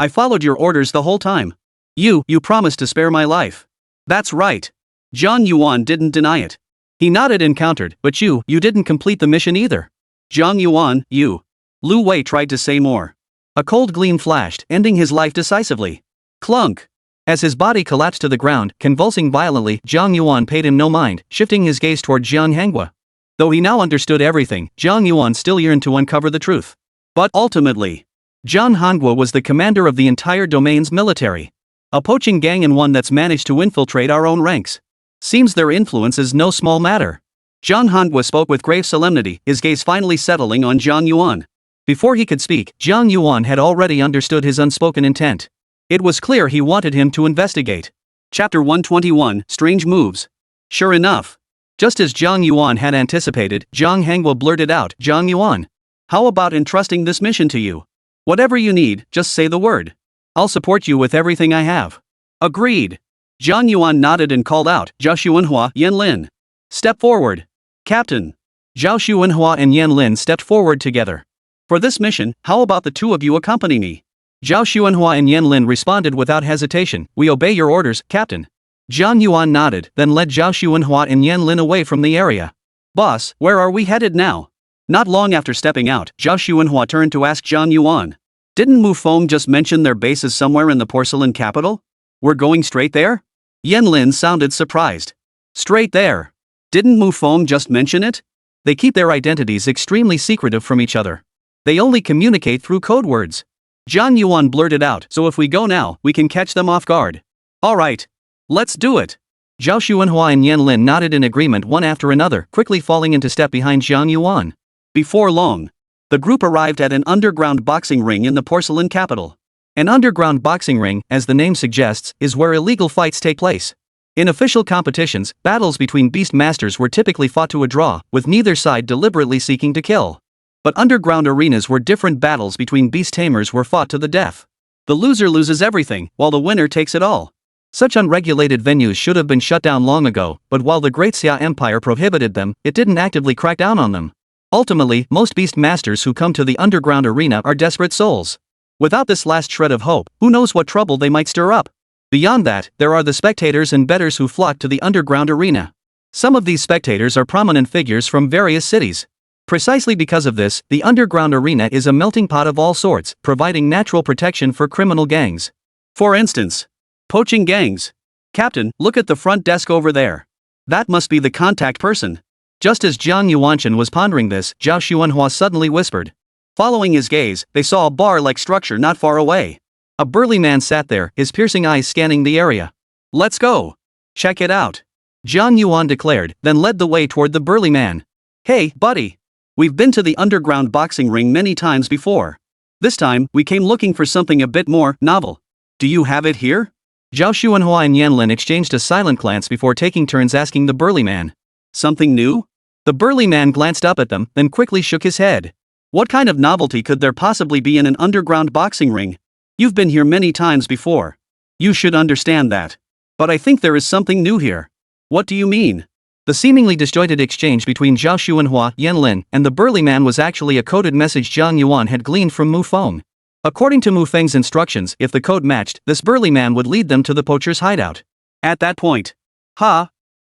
followed your orders the whole time. You promised to spare my life. That's right. Jiang Yuan didn't deny it. He nodded and countered, but you didn't complete the mission either. Jiang Yuan, you. Lu Wei tried to say more. A cold gleam flashed, ending his life decisively. Clunk. As his body collapsed to the ground, convulsing violently, Jiang Yuan paid him no mind, shifting his gaze toward Jiang Hengua. Though he now understood everything, Jiang Yuan still yearned to uncover the truth. But ultimately, Jiang Hengua was the commander of the entire domain's military. A poaching gang and one that's managed to infiltrate our own ranks. Seems their influence is no small matter. Jiang Hengua spoke with grave solemnity, his gaze finally settling on Jiang Yuan. Before he could speak, Jiang Yuan had already understood his unspoken intent. It was clear he wanted him to investigate. Chapter 121, Strange Moves. Sure enough. Just as Jiang Yuan had anticipated, Jiang Hengua blurted out, Jiang Yuan. How about entrusting this mission to you? Whatever you need, just say the word. I'll support you with everything I have. Agreed. Jiang Yuan nodded and called out, Zhao Xuanhua, Yan Lin. Step forward. Captain. Zhao Xuanhua and Yan Lin stepped forward together. For this mission, how about the two of you accompany me? Zhao Xuanhua and Yan Lin responded without hesitation, we obey your orders, Captain. Jiang Yuan nodded, then led Zhao Xuanhua and Yan Lin away from the area. Boss, where are we headed now? Not long after stepping out, Zhao Xuanhua turned to ask Jiang Yuan. Didn't Mu Feng just mention their base is somewhere in the porcelain capital? We're going straight there? Yan Lin sounded surprised. Straight there. Didn't Mu Feng just mention it? They keep their identities extremely secretive from each other. They only communicate through code words. Jiang Yuan blurted out, so if we go now, we can catch them off guard. Alright. Let's do it. Zhao Xuanhua and Yan Lin nodded in agreement one after another, quickly falling into step behind Jiang Yuan. Before long, the group arrived at an underground boxing ring in the porcelain capital. An underground boxing ring, as the name suggests, is where illegal fights take place. In official competitions, battles between beast masters were typically fought to a draw, with neither side deliberately seeking to kill. But underground arenas where different battles between beast tamers were fought to the death. The loser loses everything, while the winner takes it all. Such unregulated venues should have been shut down long ago, but while the Great Xia Empire prohibited them, it didn't actively crack down on them. Ultimately, most beast masters who come to the underground arena are desperate souls. Without this last shred of hope, who knows what trouble they might stir up? Beyond that, there are the spectators and bettors who flock to the underground arena. Some of these spectators are prominent figures from various cities. Precisely because of this, the underground arena is a melting pot of all sorts, providing natural protection for criminal gangs. For instance, poaching gangs. Captain, look at the front desk over there. That must be the contact person. Just as Jiang Yuanshan was pondering this, Zhao Xuanhua suddenly whispered. Following his gaze, they saw a bar-like structure not far away. A burly man sat there, his piercing eyes scanning the area. Let's go. Check it out. Jiang Yuan declared, then led the way toward the burly man. Hey, buddy. We've been to the underground boxing ring many times before. This time, we came looking for something a bit more novel. Do you have it here? Zhao Xuanhua and Yan Lin exchanged a silent glance before taking turns asking the burly man. Something new? The burly man glanced up at them, then quickly shook his head. What kind of novelty could there possibly be in an underground boxing ring? You've been here many times before. You should understand that. But I think there is something new here. What do you mean? The seemingly disjointed exchange between Zhao Xuanhua, Yan Lin, and the burly man was actually a coded message Jiang Yuan had gleaned from Mu Feng. According to Mu Feng's instructions, if the code matched, this burly man would lead them to the poacher's hideout. At that point,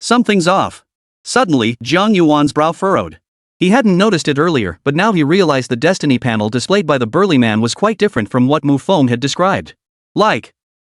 something's off. Suddenly, Jiang Yuan's brow furrowed. He hadn't noticed it earlier, but now he realized the destiny panel displayed by the burly man was quite different from what Mu Feng had described.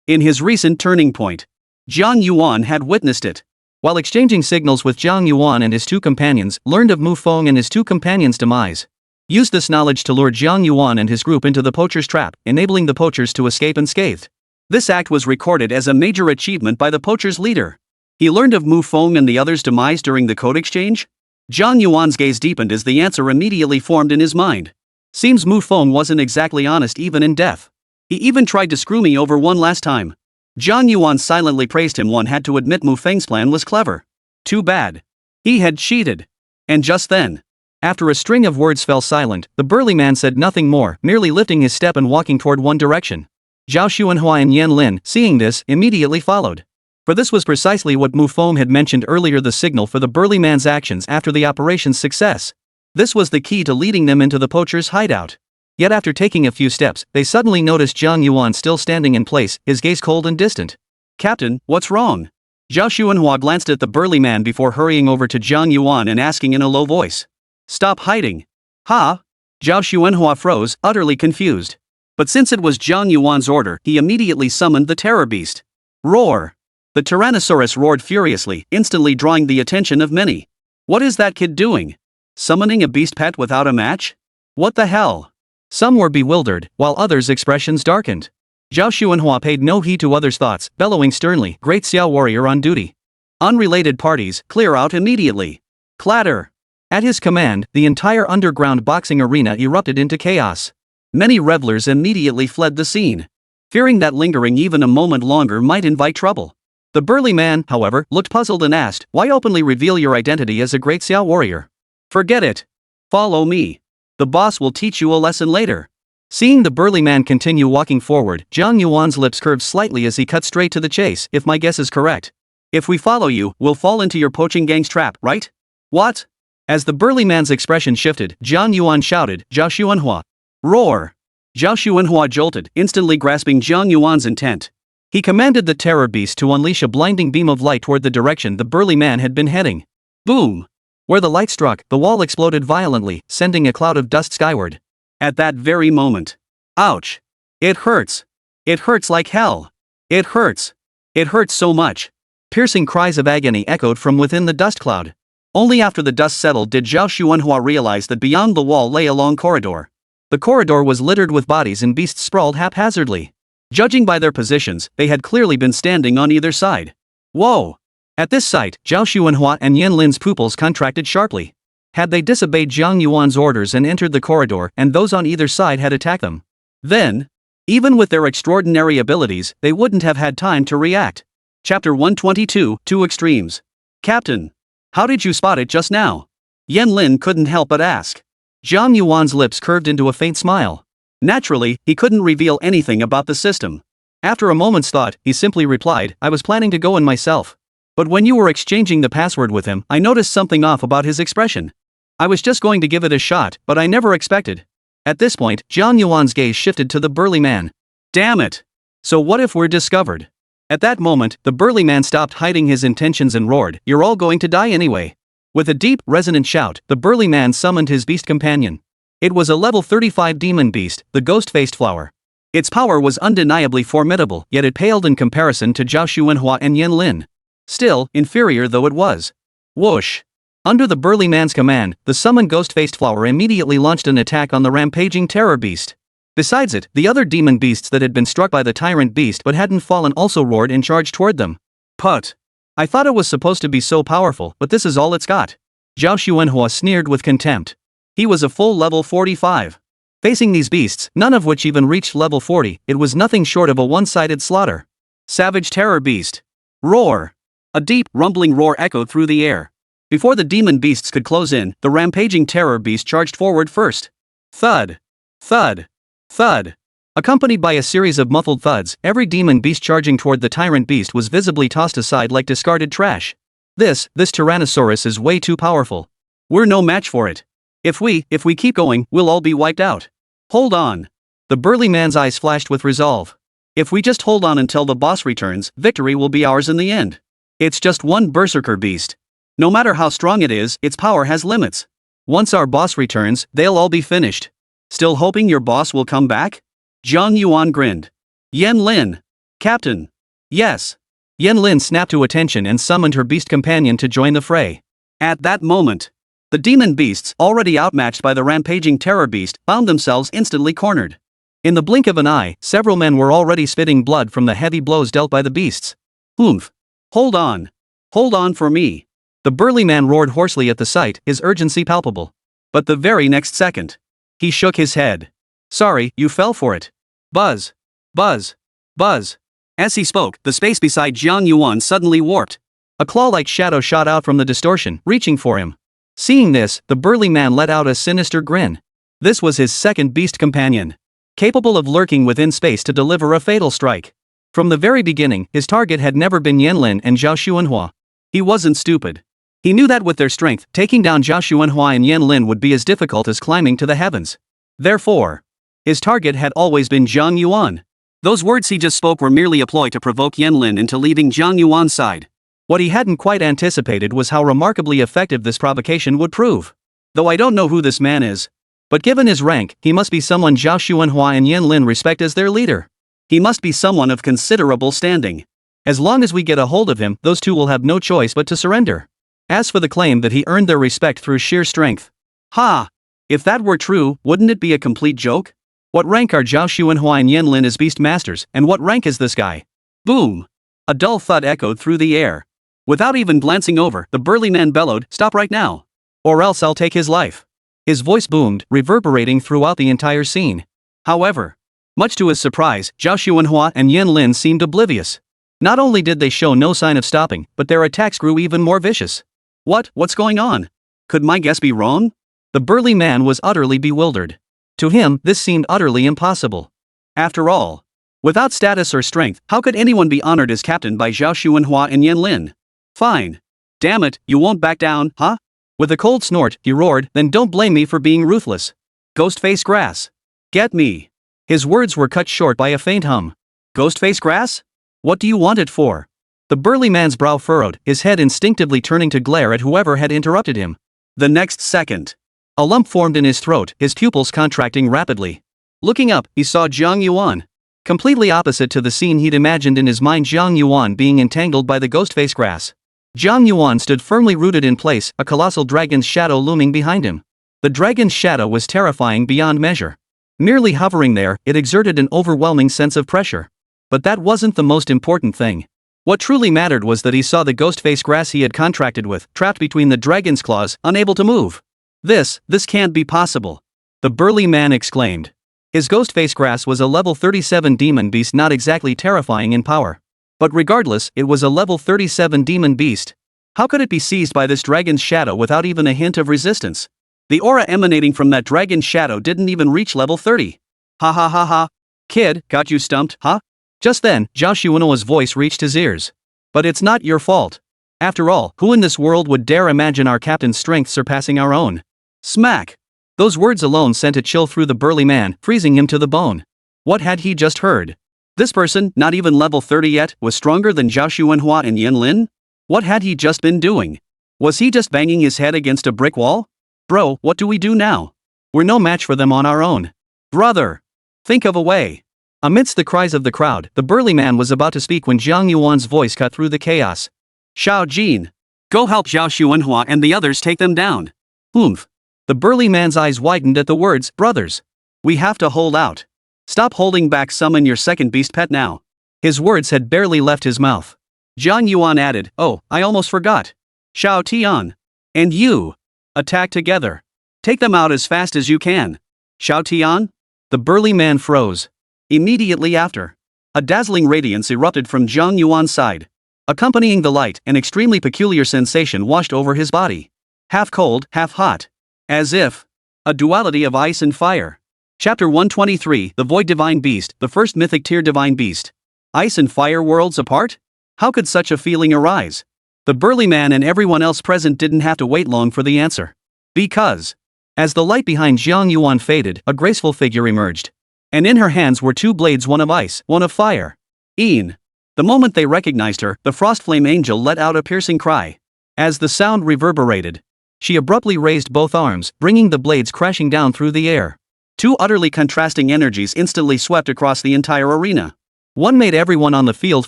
In his recent turning point, Jiang Yuan had witnessed it. While exchanging signals with Jiang Yuan and his two companions, learned of Mu Feng and his two companions' demise. Used this knowledge to lure Jiang Yuan and his group into the poacher's trap, enabling the poachers to escape unscathed. This act was recorded as a major achievement by the poacher's leader. He learned of Mu Feng and the others' demise during the code exchange? Jiang Yuan's gaze deepened as the answer immediately formed in his mind. Seems Mu Feng wasn't exactly honest even in death. He even tried to screw me over one last time. Jiang Yuan silently praised him. One had to admit Mu Feng's plan was clever. Too bad. He had cheated. And just then, after a string of words fell silent, the burly man said nothing more, merely lifting his step and walking toward one direction. Zhao Xuanhua and Yan Lin, seeing this, immediately followed. For this was precisely what Mu Feng had mentioned earlier, the signal for the burly man's actions after the operation's success. This was the key to leading them into the poacher's hideout. Yet after taking a few steps, they suddenly noticed Jiang Yuan still standing in place, his gaze cold and distant. Captain, what's wrong? Zhao Xuanhua glanced at the burly man before hurrying over to Jiang Yuan and asking in a low voice. Stop hiding. Ha? Zhao Xuanhua froze, utterly confused. But since it was Jiang Yuan's order, he immediately summoned the terror beast. Roar! The Tyrannosaurus roared furiously, instantly drawing the attention of many. What is that kid doing? Summoning a beast pet without a match? What the hell? Some were bewildered, while others' expressions darkened. Zhao Xuanhua paid no heed to others' thoughts, bellowing sternly, Great Xiao warrior on duty. Unrelated parties, clear out immediately. Clatter! At his command, the entire underground boxing arena erupted into chaos. Many revelers immediately fled the scene, fearing that lingering even a moment longer might invite trouble. The burly man, however, looked puzzled and asked, why openly reveal your identity as a Great Xiao warrior? Forget it. Follow me. The boss will teach you a lesson later. Seeing the burly man continue walking forward, Jiang Yuan's lips curved slightly as he cut straight to the chase. If my guess is correct, if we follow you, we'll fall into your poaching gang's trap, right? What? As the burly man's expression shifted, Jiang Yuan shouted, Zhao Xuanhua. Roar! Zhao Xuanhua jolted, instantly grasping Jiang Yuan's intent. He commanded the terror beast to unleash a blinding beam of light toward the direction the burly man had been heading. Boom! Where the light struck, the wall exploded violently, sending a cloud of dust skyward. At that very moment. Ouch! It hurts! It hurts like hell! It hurts! It hurts so much! Piercing cries of agony echoed from within the dust cloud. Only after the dust settled did Zhao Xuanhua realize that beyond the wall lay a long corridor. The corridor was littered with bodies and beasts sprawled haphazardly. Judging by their positions, they had clearly been standing on either side. Whoa! At this sight, Zhao Xuanhua and Yan Lin's pupils contracted sharply. Had they disobeyed Jiang Yuan's orders and entered the corridor, and those on either side had attacked them, then, even with their extraordinary abilities, they wouldn't have had time to react. Chapter 122, Two Extremes. Captain, how did you spot it just now? Yan Lin couldn't help but ask. Jiang Yuan's lips curved into a faint smile. Naturally, he couldn't reveal anything about the system. After a moment's thought, he simply replied, I was planning to go in myself. But when you were exchanging the password with him, I noticed something off about his expression. I was just going to give it a shot, but I never expected. At this point, Jiang Yuan's gaze shifted to the burly man. Damn it! So what if we're discovered? At that moment, the burly man stopped hiding his intentions and roared, You're all going to die anyway. With a deep, resonant shout, the burly man summoned his beast companion. It was a level 35 demon beast, the ghost-faced flower. Its power was undeniably formidable, yet it paled in comparison to Zhao Xuanhua and Yan Lin. Still, inferior though it was. Whoosh! Under the burly man's command, the summoned ghost-faced flower immediately launched an attack on the rampaging terror beast. Besides it, the other demon beasts that had been struck by the tyrant beast but hadn't fallen also roared and charged toward them. Put! I thought it was supposed to be so powerful, but this is all it's got. Zhao Xuanhua sneered with contempt. He was a full level 45. Facing these beasts, none of which even reached level 40, it was nothing short of a one-sided slaughter. Savage terror beast. Roar! A deep, rumbling roar echoed through the air. Before the demon beasts could close in, the rampaging terror beast charged forward first. Thud! Thud! Thud! Accompanied by a series of muffled thuds, every demon beast charging toward the tyrant beast was visibly tossed aside like discarded trash. This Tyrannosaurus is way too powerful. We're no match for it. If we keep going, we'll all be wiped out. Hold on. The burly man's eyes flashed with resolve. If we just hold on until the boss returns, victory will be ours in the end. It's just one berserker beast. No matter how strong it is, its power has limits. Once our boss returns, they'll all be finished. Still hoping your boss will come back? Jiang Yuan grinned. Yan Lin. Captain. Yes. Yan Lin snapped to attention and summoned her beast companion to join the fray. At that moment, the demon beasts, already outmatched by the rampaging terror beast, found themselves instantly cornered. In the blink of an eye, several men were already spitting blood from the heavy blows dealt by the beasts. Oomph. Hold on. Hold on for me. The burly man roared hoarsely at the sight, his urgency palpable. But the very next second, he shook his head. Sorry, you fell for it. Buzz. Buzz. Buzz. As he spoke, the space beside Jiang Yuan suddenly warped. A claw-like shadow shot out from the distortion, reaching for him. Seeing this, the burly man let out a sinister grin. This was his second beast companion, capable of lurking within space to deliver a fatal strike. From the very beginning, his target had never been Yan Lin and Zhao Xuanhua. He wasn't stupid. He knew that with their strength, taking down Zhao Xuanhua and Yan Lin would be as difficult as climbing to the heavens. Therefore, His target had always been Jiang Yuan. Those words he just spoke were merely a ploy to provoke Yanlin into leaving Jiang Yuan's side. What he hadn't quite anticipated was how remarkably effective this provocation would prove. Though I don't know who this man is. But given his rank, he must be someone Zhao Xuanhua and Yanlin respect as their leader. He must be someone of considerable standing. As long as we get a hold of him, those two will have no choice but to surrender. As for the claim that he earned their respect through sheer strength. Ha! If that were true, wouldn't it be a complete joke? What rank are Zhao Xuanhua and Yanlin as beast masters, and what rank is this guy? Boom! A dull thud echoed through the air. Without even glancing over, the burly man bellowed, "Stop right now! Or else I'll take his life." His voice boomed, reverberating throughout the entire scene. However, much to his surprise, Zhao Xuanhua and Yanlin seemed oblivious. Not only did they show no sign of stopping, but their attacks grew even more vicious. What's going on? Could my guess be wrong? The burly man was utterly bewildered. To him, this seemed utterly impossible. After all, without status or strength, how could anyone be honored as captain by Zhao Xuanhua and Yanlin? Fine. Damn it, you won't back down, huh? With a cold snort, he roared, "Then don't blame me for being ruthless. Ghostface grass. Get me." His words were cut short by a faint hum. Ghostface grass? What do you want it for? The burly man's brow furrowed, his head instinctively turning to glare at whoever had interrupted him. The next second, a lump formed in his throat, his pupils contracting rapidly. Looking up, he saw Jiang Yuan. Completely opposite to the scene he'd imagined in his mind, Jiang Yuan being entangled by the ghostface grass. Jiang Yuan stood firmly rooted in place, a colossal dragon's shadow looming behind him. The dragon's shadow was terrifying beyond measure. Merely hovering there, it exerted an overwhelming sense of pressure. But that wasn't the most important thing. What truly mattered was that he saw the ghostface grass he had contracted with, trapped between the dragon's claws, unable to move. This can't be possible," the burly man exclaimed. His ghostface grass was a level 37 demon beast, not exactly terrifying in power. But regardless, it was a level 37 demon beast. How could it be seized by this dragon's shadow without even a hint of resistance? The aura emanating from that dragon's shadow didn't even reach level 30. Ha ha ha ha. Kid, got you stumped, huh? Just then, Zhao Xuanhua's voice reached his ears. "But it's not your fault. After all, who in this world would dare imagine our captain's strength surpassing our own?" Smack! Those words alone sent a chill through the burly man, freezing him to the bone. What had he just heard? This person, not even level 30 yet, was stronger than Zhao Xuanhua and Yanlin? What had he just been doing? Was he just banging his head against a brick wall? Bro, what do we do now? We're no match for them on our own. Brother! Think of a way. Amidst the cries of the crowd, the burly man was about to speak when Jiang Yuan's voice cut through the chaos. "Shao Jin! Go help Zhao Xuanhua and the others take them down." Oomph! The burly man's eyes widened at the words, "Brothers. We have to hold out. Stop holding back, summon your second beast pet now." His words had barely left his mouth. Jiang Yuan added, "Oh, I almost forgot. Shao Tian. And you. Attack together. Take them out as fast as you can." "Shao Tian?" The burly man froze. Immediately after, a dazzling radiance erupted from Jiang Yuan's side. Accompanying the light, an extremely peculiar sensation washed over his body. Half cold, half hot. As if a duality of ice and fire. Chapter 123, The Void Divine Beast, the first mythic tier divine beast. Ice and fire worlds apart? How could such a feeling arise? The burly man and everyone else present didn't have to wait long for the answer. Because, as the light behind Jiang Yuan faded, a graceful figure emerged. And in her hands were two blades, one of ice, one of fire. The moment they recognized her, the frost flame angel let out a piercing cry. As the sound reverberated, she abruptly raised both arms, bringing the blades crashing down through the air. Two utterly contrasting energies instantly swept across the entire arena. One made everyone on the field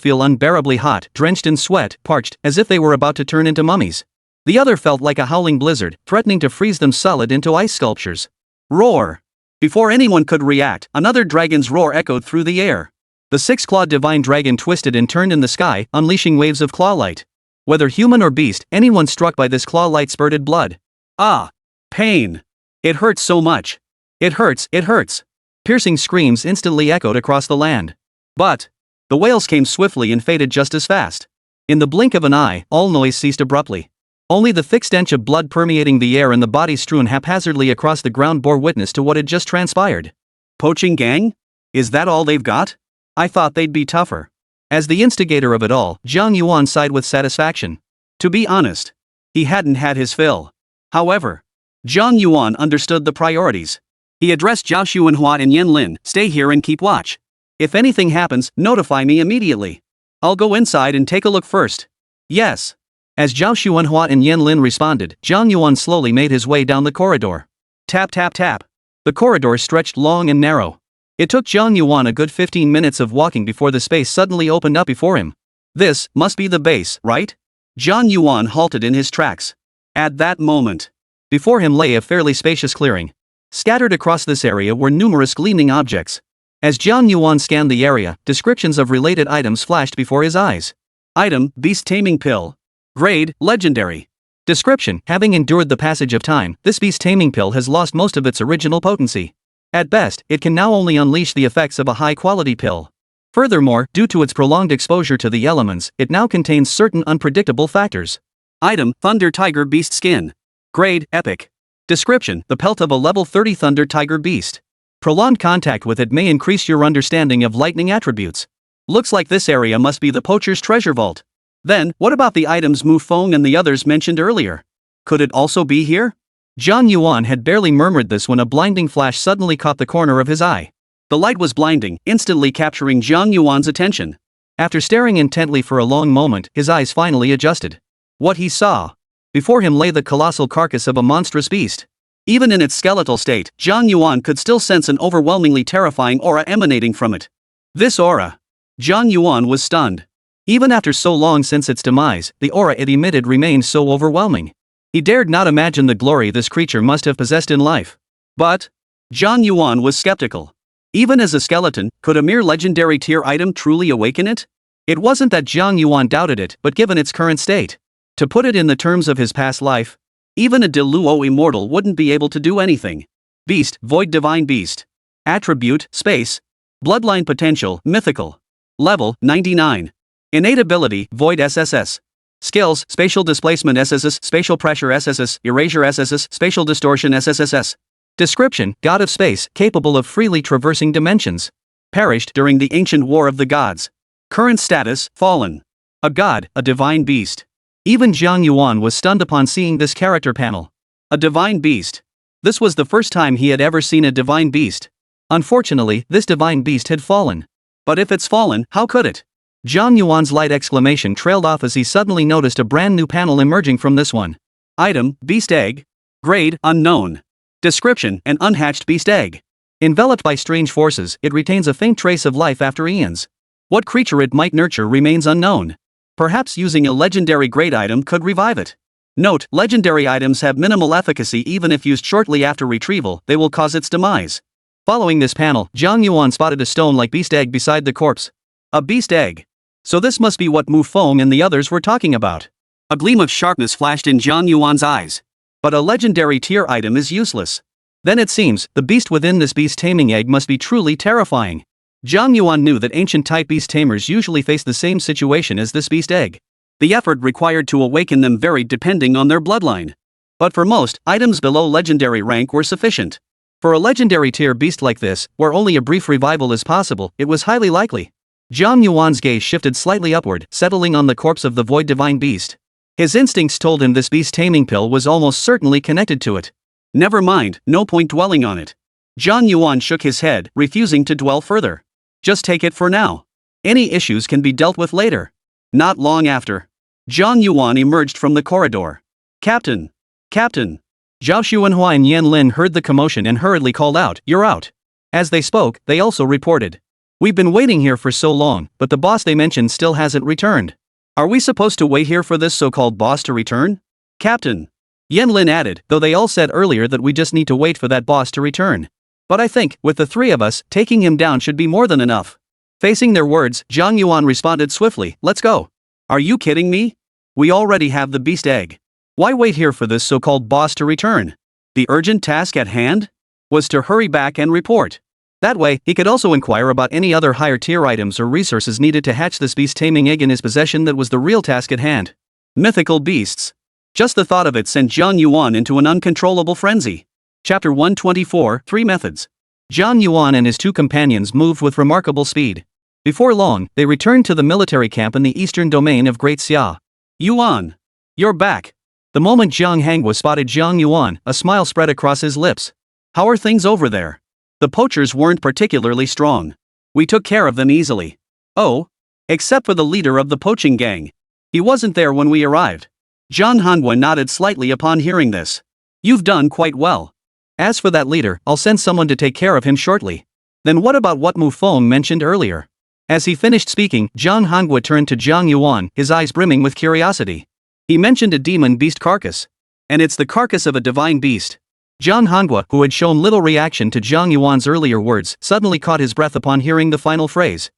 feel unbearably hot, drenched in sweat, parched, as if they were about to turn into mummies. The other felt like a howling blizzard, threatening to freeze them solid into ice sculptures. Roar! Before anyone could react, another dragon's roar echoed through the air. The six-clawed divine dragon twisted and turned in the sky, unleashing waves of claw light. Whether human or beast, anyone struck by this claw light spurted blood. Ah! Pain! It hurts so much. It hurts, it hurts. Piercing screams instantly echoed across the land. But the wails came swiftly and faded just as fast. In the blink of an eye, all noise ceased abruptly. Only the thick stench of blood permeating the air and the bodies strewn haphazardly across the ground bore witness to what had just transpired. Poaching gang? Is that all they've got? I thought they'd be tougher. As the instigator of it all, Jiang Yuan sighed with satisfaction. To be honest, he hadn't had his fill. However, Jiang Yuan understood the priorities. He addressed Zhao Xuanhua and Yan Lin, "Stay here and keep watch. If anything happens, notify me immediately. I'll go inside and take a look first." "Yes." As Zhao Xuanhua and Yan Lin responded, Jiang Yuan slowly made his way down the corridor. Tap tap tap. The corridor stretched long and narrow. It took Jiang Yuan a good 15 minutes of walking before the space suddenly opened up before him. "This must be the base, right?" Jiang Yuan halted in his tracks. At that moment, before him lay a fairly spacious clearing. Scattered across this area were numerous gleaming objects. As Jiang Yuan scanned the area, descriptions of related items flashed before his eyes. Item: beast-taming pill. Grade: legendary. Description: having endured the passage of time, this beast-taming pill has lost most of its original potency. At best, it can now only unleash the effects of a high-quality pill. Furthermore, due to its prolonged exposure to the elements, it now contains certain unpredictable factors. Item: Thunder Tiger Beast Skin. Grade: epic. Description: the pelt of a level 30 Thunder Tiger Beast. Prolonged contact with it may increase your understanding of lightning attributes. Looks like this area must be the poacher's treasure vault. Then, what about the items Mu Feng and the others mentioned earlier? Could it also be here? Jiang Yuan had barely murmured this when a blinding flash suddenly caught the corner of his eye. The light was blinding, instantly capturing Jiang Yuan's attention. After staring intently for a long moment, his eyes finally adjusted. What he saw. Before him lay the colossal carcass of a monstrous beast. Even in its skeletal state, Jiang Yuan could still sense an overwhelmingly terrifying aura emanating from it. This aura. Jiang Yuan was stunned. Even after so long since its demise, the aura it emitted remained so overwhelming. He dared not imagine the glory this creature must have possessed in life. But Jiang Yuan was skeptical. Even as a skeleton, could a mere legendary tier item truly awaken it? It wasn't that Jiang Yuan doubted it, but given its current state. To put it in the terms of his past life, even a Deluo immortal wouldn't be able to do anything. Beast, void divine beast. Attribute, space. Bloodline potential, mythical. Level, 99. Innate ability, void SSS. Skills, spatial displacement SSS, spatial pressure SSS, erasure SSS, spatial distortion SSS. Description: God of space, capable of freely traversing dimensions. Perished during the ancient war of the gods. Current status: fallen. A god, a divine beast. Even Jiang Yuan was stunned upon seeing this character panel. A divine beast. This was the first time he had ever seen a divine beast. Unfortunately, this divine beast had fallen. But if it's fallen, how could it? Jiang Yuan's light exclamation trailed off as he suddenly noticed a brand new panel emerging from this one. Item: beast egg. Grade: unknown. Description: an unhatched beast egg. Enveloped by strange forces, it retains a faint trace of life after eons. What creature it might nurture remains unknown. Perhaps using a legendary grade item could revive it. Note: legendary items have minimal efficacy even if used shortly after retrieval, they will cause its demise. Following this panel, Jiang Yuan spotted a stone-like beast egg beside the corpse. A beast egg. So this must be what Mu Feng and the others were talking about. A gleam of sharpness flashed in Jiang Yuan's eyes. But a legendary tier item is useless. Then it seems, the beast within this beast-taming egg must be truly terrifying. Jiang Yuan knew that ancient-type beast-tamers usually face the same situation as this beast egg. The effort required to awaken them varied depending on their bloodline. But for most, items below legendary rank were sufficient. For a legendary tier beast like this, where only a brief revival is possible, it was highly likely. Jiang Yuan's gaze shifted slightly upward, settling on the corpse of the void divine beast. His instincts told him this beast-taming pill was almost certainly connected to it. Never mind, no point dwelling on it. Jiang Yuan shook his head, refusing to dwell further. Just take it for now. Any issues can be dealt with later. Not long after, Jiang Yuan emerged from the corridor. Captain! Captain! Zhao Xuanhua and Yan Lin heard the commotion and hurriedly called out, "You're out." As they spoke, they also reported. "We've been waiting here for so long, but the boss they mentioned still hasn't returned." "Are we supposed to wait here for this so-called boss to return?" Captain. Yan Lin added, though they all said earlier that we just need to wait for that boss to return. But I think, with the three of us, taking him down should be more than enough. Facing their words, Jiang Yuan responded swiftly, "Let's go." "Are you kidding me? We already have the beast egg. Why wait here for this so-called boss to return? The urgent task at hand was to hurry back and report. That way, he could also inquire about any other higher tier items or resources needed to hatch this beast-taming egg in his possession. That was the real task at hand. Mythical beasts. Just the thought of it sent Jiang Yuan into an uncontrollable frenzy. Chapter 124, 3 Methods. Jiang Yuan and his two companions moved with remarkable speed. Before long, they returned to the military camp in the eastern domain of Great Xia. "Yuan! You're back!" The moment Jiang Hang was spotted Jiang Yuan, a smile spread across his lips. How are things over there? The poachers weren't particularly strong. We took care of them easily. Oh? Except for the leader of the poaching gang. He wasn't there when we arrived. Jiang Yuan nodded slightly upon hearing this. You've done quite well. As for that leader, I'll send someone to take care of him shortly. Then what about what Mu Feng mentioned earlier? As he finished speaking, Jiang Yuan turned to Jiang Yuan, his eyes brimming with curiosity. He mentioned a demon beast carcass. And it's the carcass of a divine beast. Jiang Yuan, who had shown little reaction to Jiang Yuan's earlier words, suddenly caught his breath upon hearing the final phrase.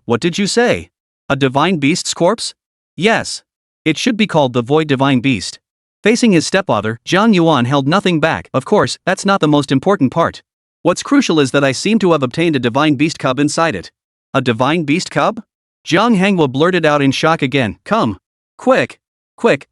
What did you say? A divine beast's corpse? Yes. It should be called the void divine beast. Facing his stepfather, Jiang Yuan held nothing back. Of course, that's not the most important part. What's crucial is that I seem to have obtained a divine beast cub inside it. A divine beast cub? Jiang Yuan blurted out in shock again. Come. Quick,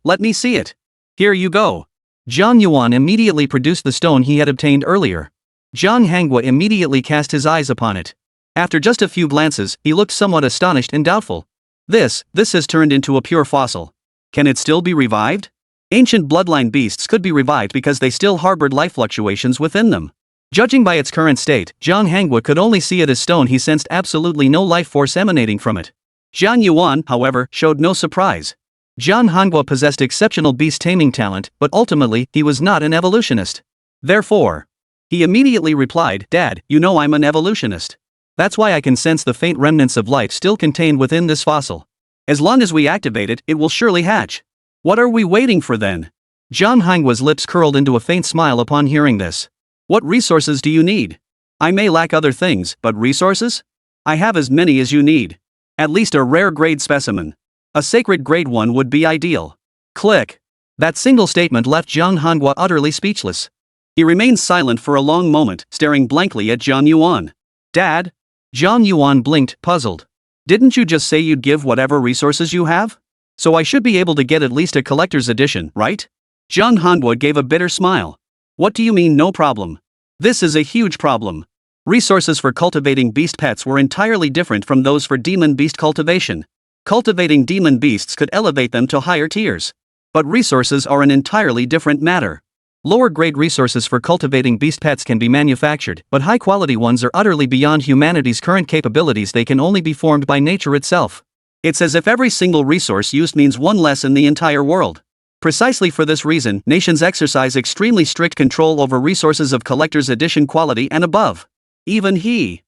let me see it. Here you go. Jiang Yuan immediately produced the stone he had obtained earlier. Jiang Yuan immediately cast his eyes upon it. After just a few glances, he looked somewhat astonished and doubtful. This has turned into a pure fossil. Can it still be revived? Ancient bloodline beasts could be revived because they still harbored life fluctuations within them. Judging by its current state, Jiang Yuan could only see it as stone. He sensed absolutely no life force emanating from it. Jiang Yuan, however, showed no surprise. Jiang Yuan possessed exceptional beast-taming talent, but ultimately, he was not an evolutionist. Therefore, he immediately replied, Dad, you know I'm an evolutionist. That's why I can sense the faint remnants of life still contained within this fossil. As long as we activate it, it will surely hatch. What are we waiting for then? Jiang Yuan's lips curled into a faint smile upon hearing this. What resources do you need? I may lack other things, but resources? I have as many as you need. At least a rare grade specimen. A sacred grade one would be ideal. Click. That single statement left Jiang Yuan utterly speechless. He remained silent for a long moment, staring blankly at Jiang Yuan. Dad? Jiang Yuan blinked, puzzled. Didn't you just say you'd give whatever resources you have? So I should be able to get at least a collector's edition, right? Jiang Yuan gave a bitter smile. What do you mean no problem? This is a huge problem. Resources for cultivating beast pets were entirely different from those for demon beast cultivation. Cultivating demon beasts could elevate them to higher tiers. But resources are an entirely different matter. Lower grade resources for cultivating beast pets can be manufactured, but high quality ones are utterly beyond humanity's current capabilities. They can only be formed by nature itself. It's as if every single resource used means one less in the entire world. Precisely for this reason, nations exercise extremely strict control over resources of collector's edition quality and above. Even he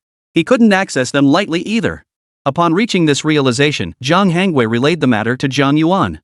couldn't access them lightly either. Upon reaching this realization, Jiang Yuan relayed the matter to Jiang Yuan.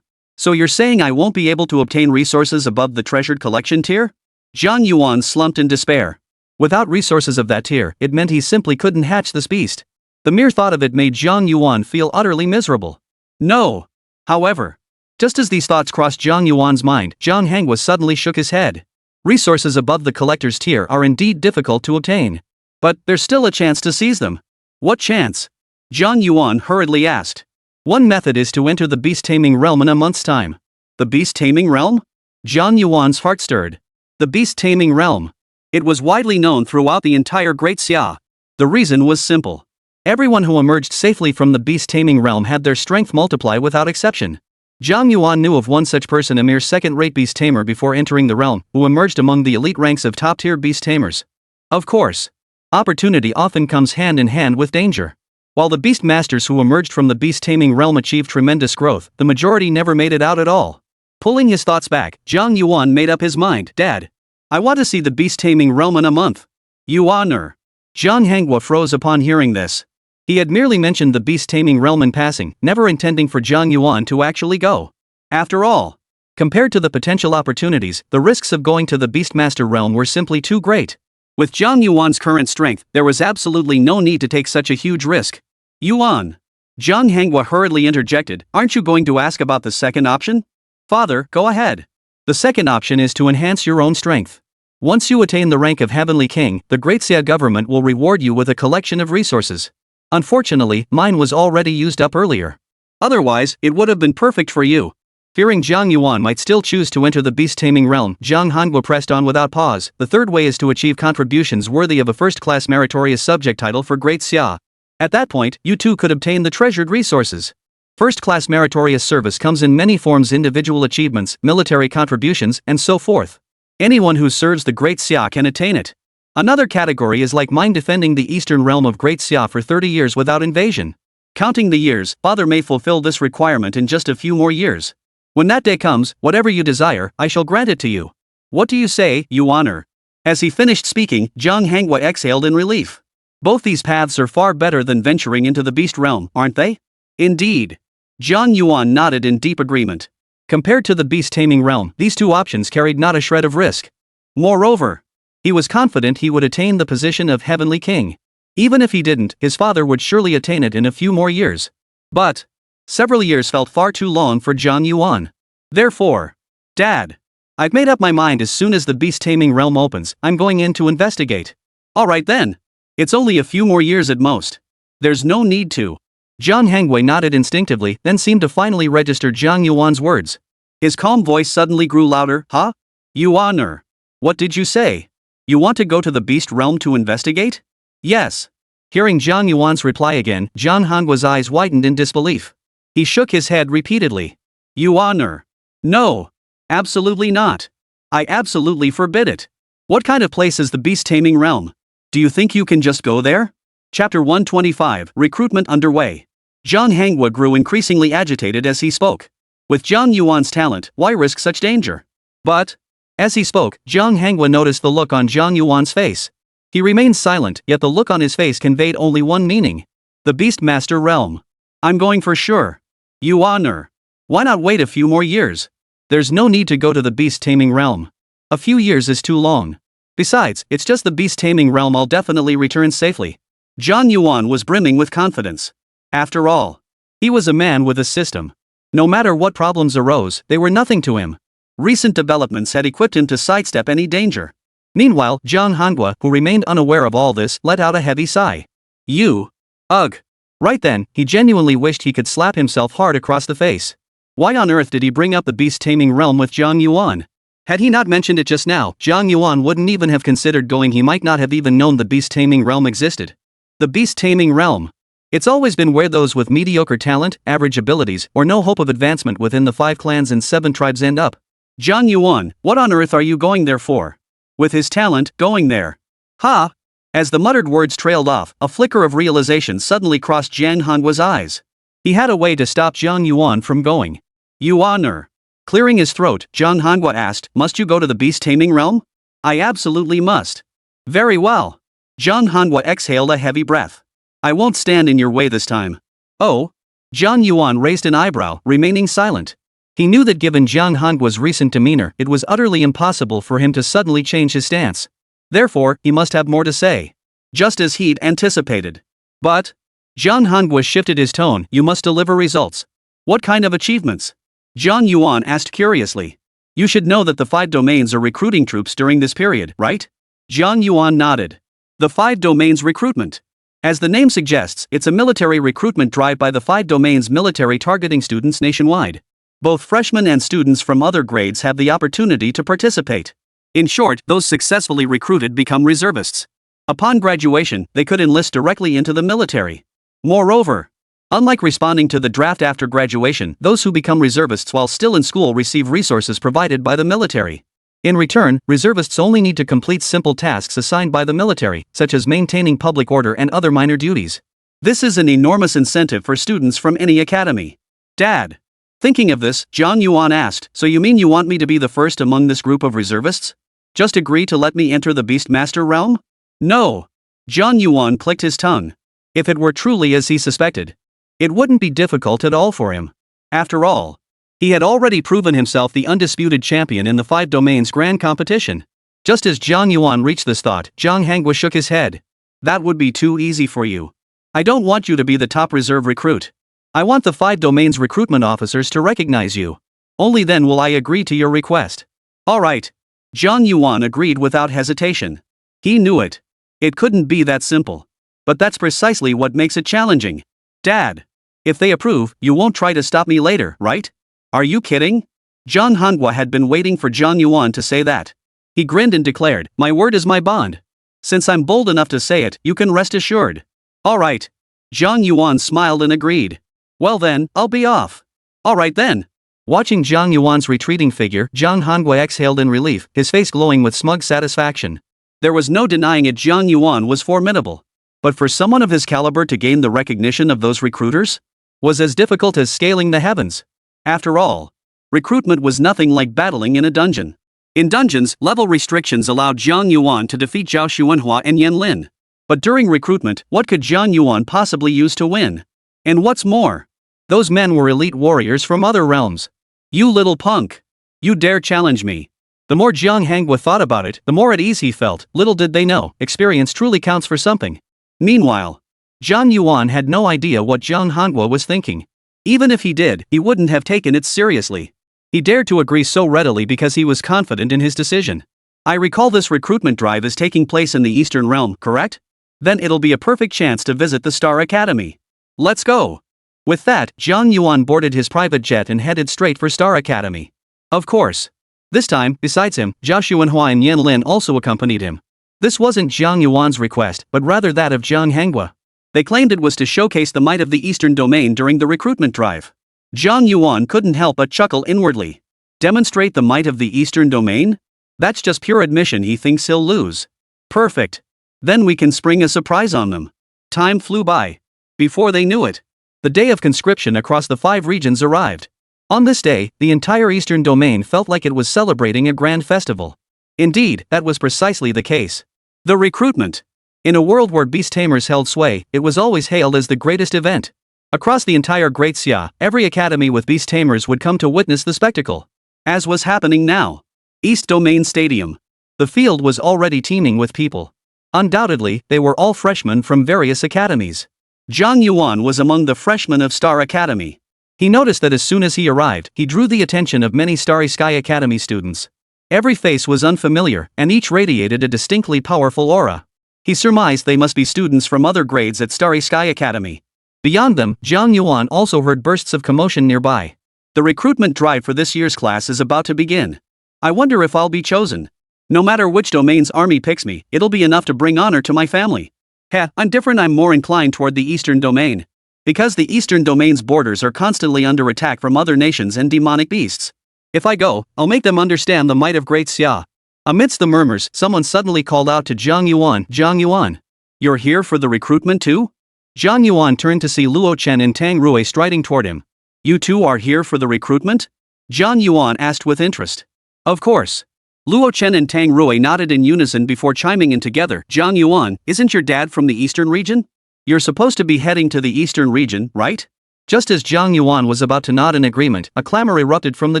So you're saying I won't be able to obtain resources above the treasured collection tier? Jiang Yuan slumped in despair. Without resources of that tier, it meant he simply couldn't hatch this beast. The mere thought of it made Jiang Yuan feel utterly miserable. No. However, just as these thoughts crossed Jiang Yuan's mind, Jiang Yuan suddenly shook his head. Resources above the collector's tier are indeed difficult to obtain. But there's still a chance to seize them. What chance? Jiang Yuan hurriedly asked. One method is to enter the beast-taming realm in a month's time. The beast-taming realm? Jiang Yuan's heart stirred. The beast-taming realm. It was widely known throughout the entire Great Xia. The reason was simple. Everyone who emerged safely from the beast-taming realm had their strength multiply without exception. Jiang Yuan knew of one such person, a mere second-rate beast-tamer before entering the realm, who emerged among the elite ranks of top-tier beast-tamers. Of course, opportunity often comes hand in hand with danger. While the beast masters who emerged from the beast-taming realm achieved tremendous growth, the majority never made it out at all. Pulling his thoughts back, Jiang Yuan made up his mind. Dad, I want to see the beast-taming realm in a month. Yuan. Jiang Yuan froze upon hearing this. He had merely mentioned the beast-taming realm in passing, never intending for Jiang Yuan to actually go. After all, compared to the potential opportunities, the risks of going to the Beastmaster realm were simply too great. With Jiang Yuan's current strength, there was absolutely no need to take such a huge risk. Yuan. Jiang Yuan hurriedly interjected, aren't you going to ask about the second option? Father, go ahead. The second option is to enhance your own strength. Once you attain the rank of Heavenly King, the Great Xia government will reward you with a collection of resources. Unfortunately, mine was already used up earlier. Otherwise, it would have been perfect for you. Fearing Jiang Yuan might still choose to enter the beast-taming realm, Jiang Yuan pressed on without pause. The third way is to achieve contributions worthy of a first-class meritorious subject title for Great Xia. At that point, you too could obtain the treasured resources. First-class meritorious service comes in many forms: individual achievements, military contributions, and so forth. Anyone who serves the Great Xia can attain it. Another category is like mine, defending the eastern realm of Great Xia for 30 years without invasion. Counting the years, father may fulfill this requirement in just a few more years. When that day comes, whatever you desire, I shall grant it to you. What do you say, Yuan? As he finished speaking, Jiang Yuan exhaled in relief. Both these paths are far better than venturing into the beast realm, aren't they? Indeed. Jiang Yuan nodded in deep agreement. Compared to the beast-taming realm, these two options carried not a shred of risk. Moreover, he was confident he would attain the position of Heavenly King. Even if he didn't, his father would surely attain it in a few more years. But several years felt far too long for Jiang Yuan. Therefore, Dad, I've made up my mind. As soon as the beast-taming realm opens, I'm going in to investigate. Alright then. It's only a few more years at most. There's no need to. Jiang Yuan nodded instinctively, then seemed to finally register Jiang Yuan's words. His calm voice suddenly grew louder. Huh? Yuan, what did you say? You want to go to the beast realm to investigate? Yes. Hearing Jiang Yuan's reply again, Jiang Yuan's eyes widened in disbelief. He shook his head repeatedly. Yuan, no. Absolutely not. I absolutely forbid it. What kind of place is the beast-taming realm? Do you think you can just go there? Chapter 125, Recruitment underway. Jiang Yuan grew increasingly agitated as he spoke. With Jiang Yuan's talent, why risk such danger? But, as he spoke, Jiang Yuan noticed the look on Jiang Yuan's face. He remained silent, yet the look on his face conveyed only one meaning. The Beastmaster realm. I'm going for sure. Yuan, why not wait a few more years? There's no need to go to the beast-taming realm. A few years is too long. Besides, it's just the beast-taming realm. I'll definitely return safely. Jiang Yuan was brimming with confidence. After all, he was a man with a system. No matter what problems arose, they were nothing to him. Recent developments had equipped him to sidestep any danger. Meanwhile, Jiang Yuan, who remained unaware of all this, let out a heavy sigh. Ugh. Right then, he genuinely wished he could slap himself hard across the face. Why on earth did he bring up the beast-taming realm with Jiang Yuan? Had he not mentioned it just now, Jiang Yuan wouldn't even have considered going. He might not have even known the beast-taming realm existed. The beast-taming realm. It's always been where those with mediocre talent, average abilities, or no hope of advancement within the 5 clans and 7 tribes end up. Jiang Yuan, what on earth are you going there for? With his talent, going there. Ha! As the muttered words trailed off, a flicker of realization suddenly crossed Jiang Yuan's eyes. He had a way to stop Jiang Yuan from going. Yuan. Clearing his throat, Jiang Yuan asked, must you go to the beast-taming realm? I absolutely must. Very well. Jiang Yuan exhaled a heavy breath. I won't stand in your way this time. Oh? Jiang Yuan raised an eyebrow, remaining silent. He knew that given Jiang Yuan's recent demeanor, it was utterly impossible for him to suddenly change his stance. Therefore, he must have more to say. Just as he'd anticipated. But Jiang Yuan shifted his tone. You must deliver results. What kind of achievements? Jiang Yuan asked curiously. You should know that the 5 domains are recruiting troops during this period, right? Jiang Yuan nodded. The 5 domains recruitment. As the name suggests, it's a military recruitment drive by the 5 domains military targeting students nationwide. Both freshmen and students from other grades have the opportunity to participate. In short, those successfully recruited become reservists. Upon graduation, they could enlist directly into the military. Moreover, unlike responding to the draft after graduation, those who become reservists while still in school receive resources provided by the military. In return, reservists only need to complete simple tasks assigned by the military, such as maintaining public order and other minor duties. This is an enormous incentive for students from any academy. Dad. Thinking of this, Jiang Yuan asked, so you mean you want me to be the first among this group of reservists? Just agree to let me enter the Beastmaster realm? No. Jiang Yuan clicked his tongue. If it were truly as he suspected, it wouldn't be difficult at all for him. After all, he had already proven himself the undisputed champion in the 5 domains grand competition. Just as Jiang Yuan reached this thought, Jiang Yuan shook his head. That would be too easy for you. I don't want you to be the top reserve recruit. I want the 5 domains recruitment officers to recognize you. Only then will I agree to your request. Alright. Jiang Yuan agreed without hesitation. He knew it. It couldn't be that simple. But that's precisely what makes it challenging. Dad. If they approve, you won't try to stop me later, right? Are you kidding? Jiang Yuan had been waiting for Jiang Yuan to say that. He grinned and declared, my word is my bond. Since I'm bold enough to say it, you can rest assured. Alright. Jiang Yuan smiled and agreed. Well then, I'll be off. Alright then. Watching Jiang Yuan's retreating figure, Jiang Hongwei exhaled in relief, his face glowing with smug satisfaction. There was no denying it, Jiang Yuan was formidable. But for someone of his caliber to gain the recognition of those recruiters was as difficult as scaling the heavens. After all, recruitment was nothing like battling in a dungeon. In dungeons, level restrictions allowed Jiang Yuan to defeat Zhao Xuanhua and Yan Lin. But during recruitment, what could Jiang Yuan possibly use to win? And what's more, those men were elite warriors from other realms. You little punk! You dare challenge me! The more Jiang Hongwei thought about it, the more at ease he felt. Little did they know, experience truly counts for something. Meanwhile, Jiang Yuan had no idea what Jiang Hongwei was thinking. Even if he did, he wouldn't have taken it seriously. He dared to agree so readily because he was confident in his decision. I recall this recruitment drive is taking place in the Eastern Realm, correct? Then it'll be a perfect chance to visit the Star Academy. Let's go! With that, Jiang Yuan boarded his private jet and headed straight for Star Academy. Of course. This time, besides him, Zhao Xuanhua and Yan Lin also accompanied him. This wasn't Jiang Yuan's request, but rather that of Jiang Hongwei. They claimed it was to showcase the might of the Eastern Domain during the recruitment drive. Jiang Yuan couldn't help but chuckle inwardly. Demonstrate the might of the Eastern Domain? That's just pure admission he thinks he'll lose. Perfect. Then we can spring a surprise on them. Time flew by. Before they knew it, the day of conscription across the 5 regions arrived. On this day, the entire Eastern Domain felt like it was celebrating a grand festival. Indeed, that was precisely the case. The recruitment. In a world where beast tamers held sway, it was always hailed as the greatest event. Across the entire Great Xia, every academy with beast tamers would come to witness the spectacle. As was happening now. East Domain Stadium. The field was already teeming with people. Undoubtedly, they were all freshmen from various academies. Jiang Yuan was among the freshmen of Star Academy. He noticed that as soon as he arrived, he drew the attention of many Starry Sky Academy students. Every face was unfamiliar, and each radiated a distinctly powerful aura. He surmised they must be students from other grades at Starry Sky Academy. Beyond them, Jiang Yuan also heard bursts of commotion nearby. The recruitment drive for this year's class is about to begin. I wonder if I'll be chosen. No matter which domain's army picks me, it'll be enough to bring honor to my family. I'm different. I'm more inclined toward the Eastern Domain. Because the Eastern Domain's borders are constantly under attack from other nations and demonic beasts. If I go, I'll make them understand the might of Great Xia. Amidst the murmurs, someone suddenly called out to Jiang Yuan, Jiang Yuan. You're here for the recruitment too? Jiang Yuan turned to see Luo Chen and Tang Rui striding toward him. You two are here for the recruitment? Jiang Yuan asked with interest. Of course. Luo Chen and Tang Rui nodded in unison before chiming in together. Jiang Yuan, isn't your dad from the Eastern region? You're supposed to be heading to the Eastern region, right? Just as Jiang Yuan was about to nod in agreement, a clamor erupted from the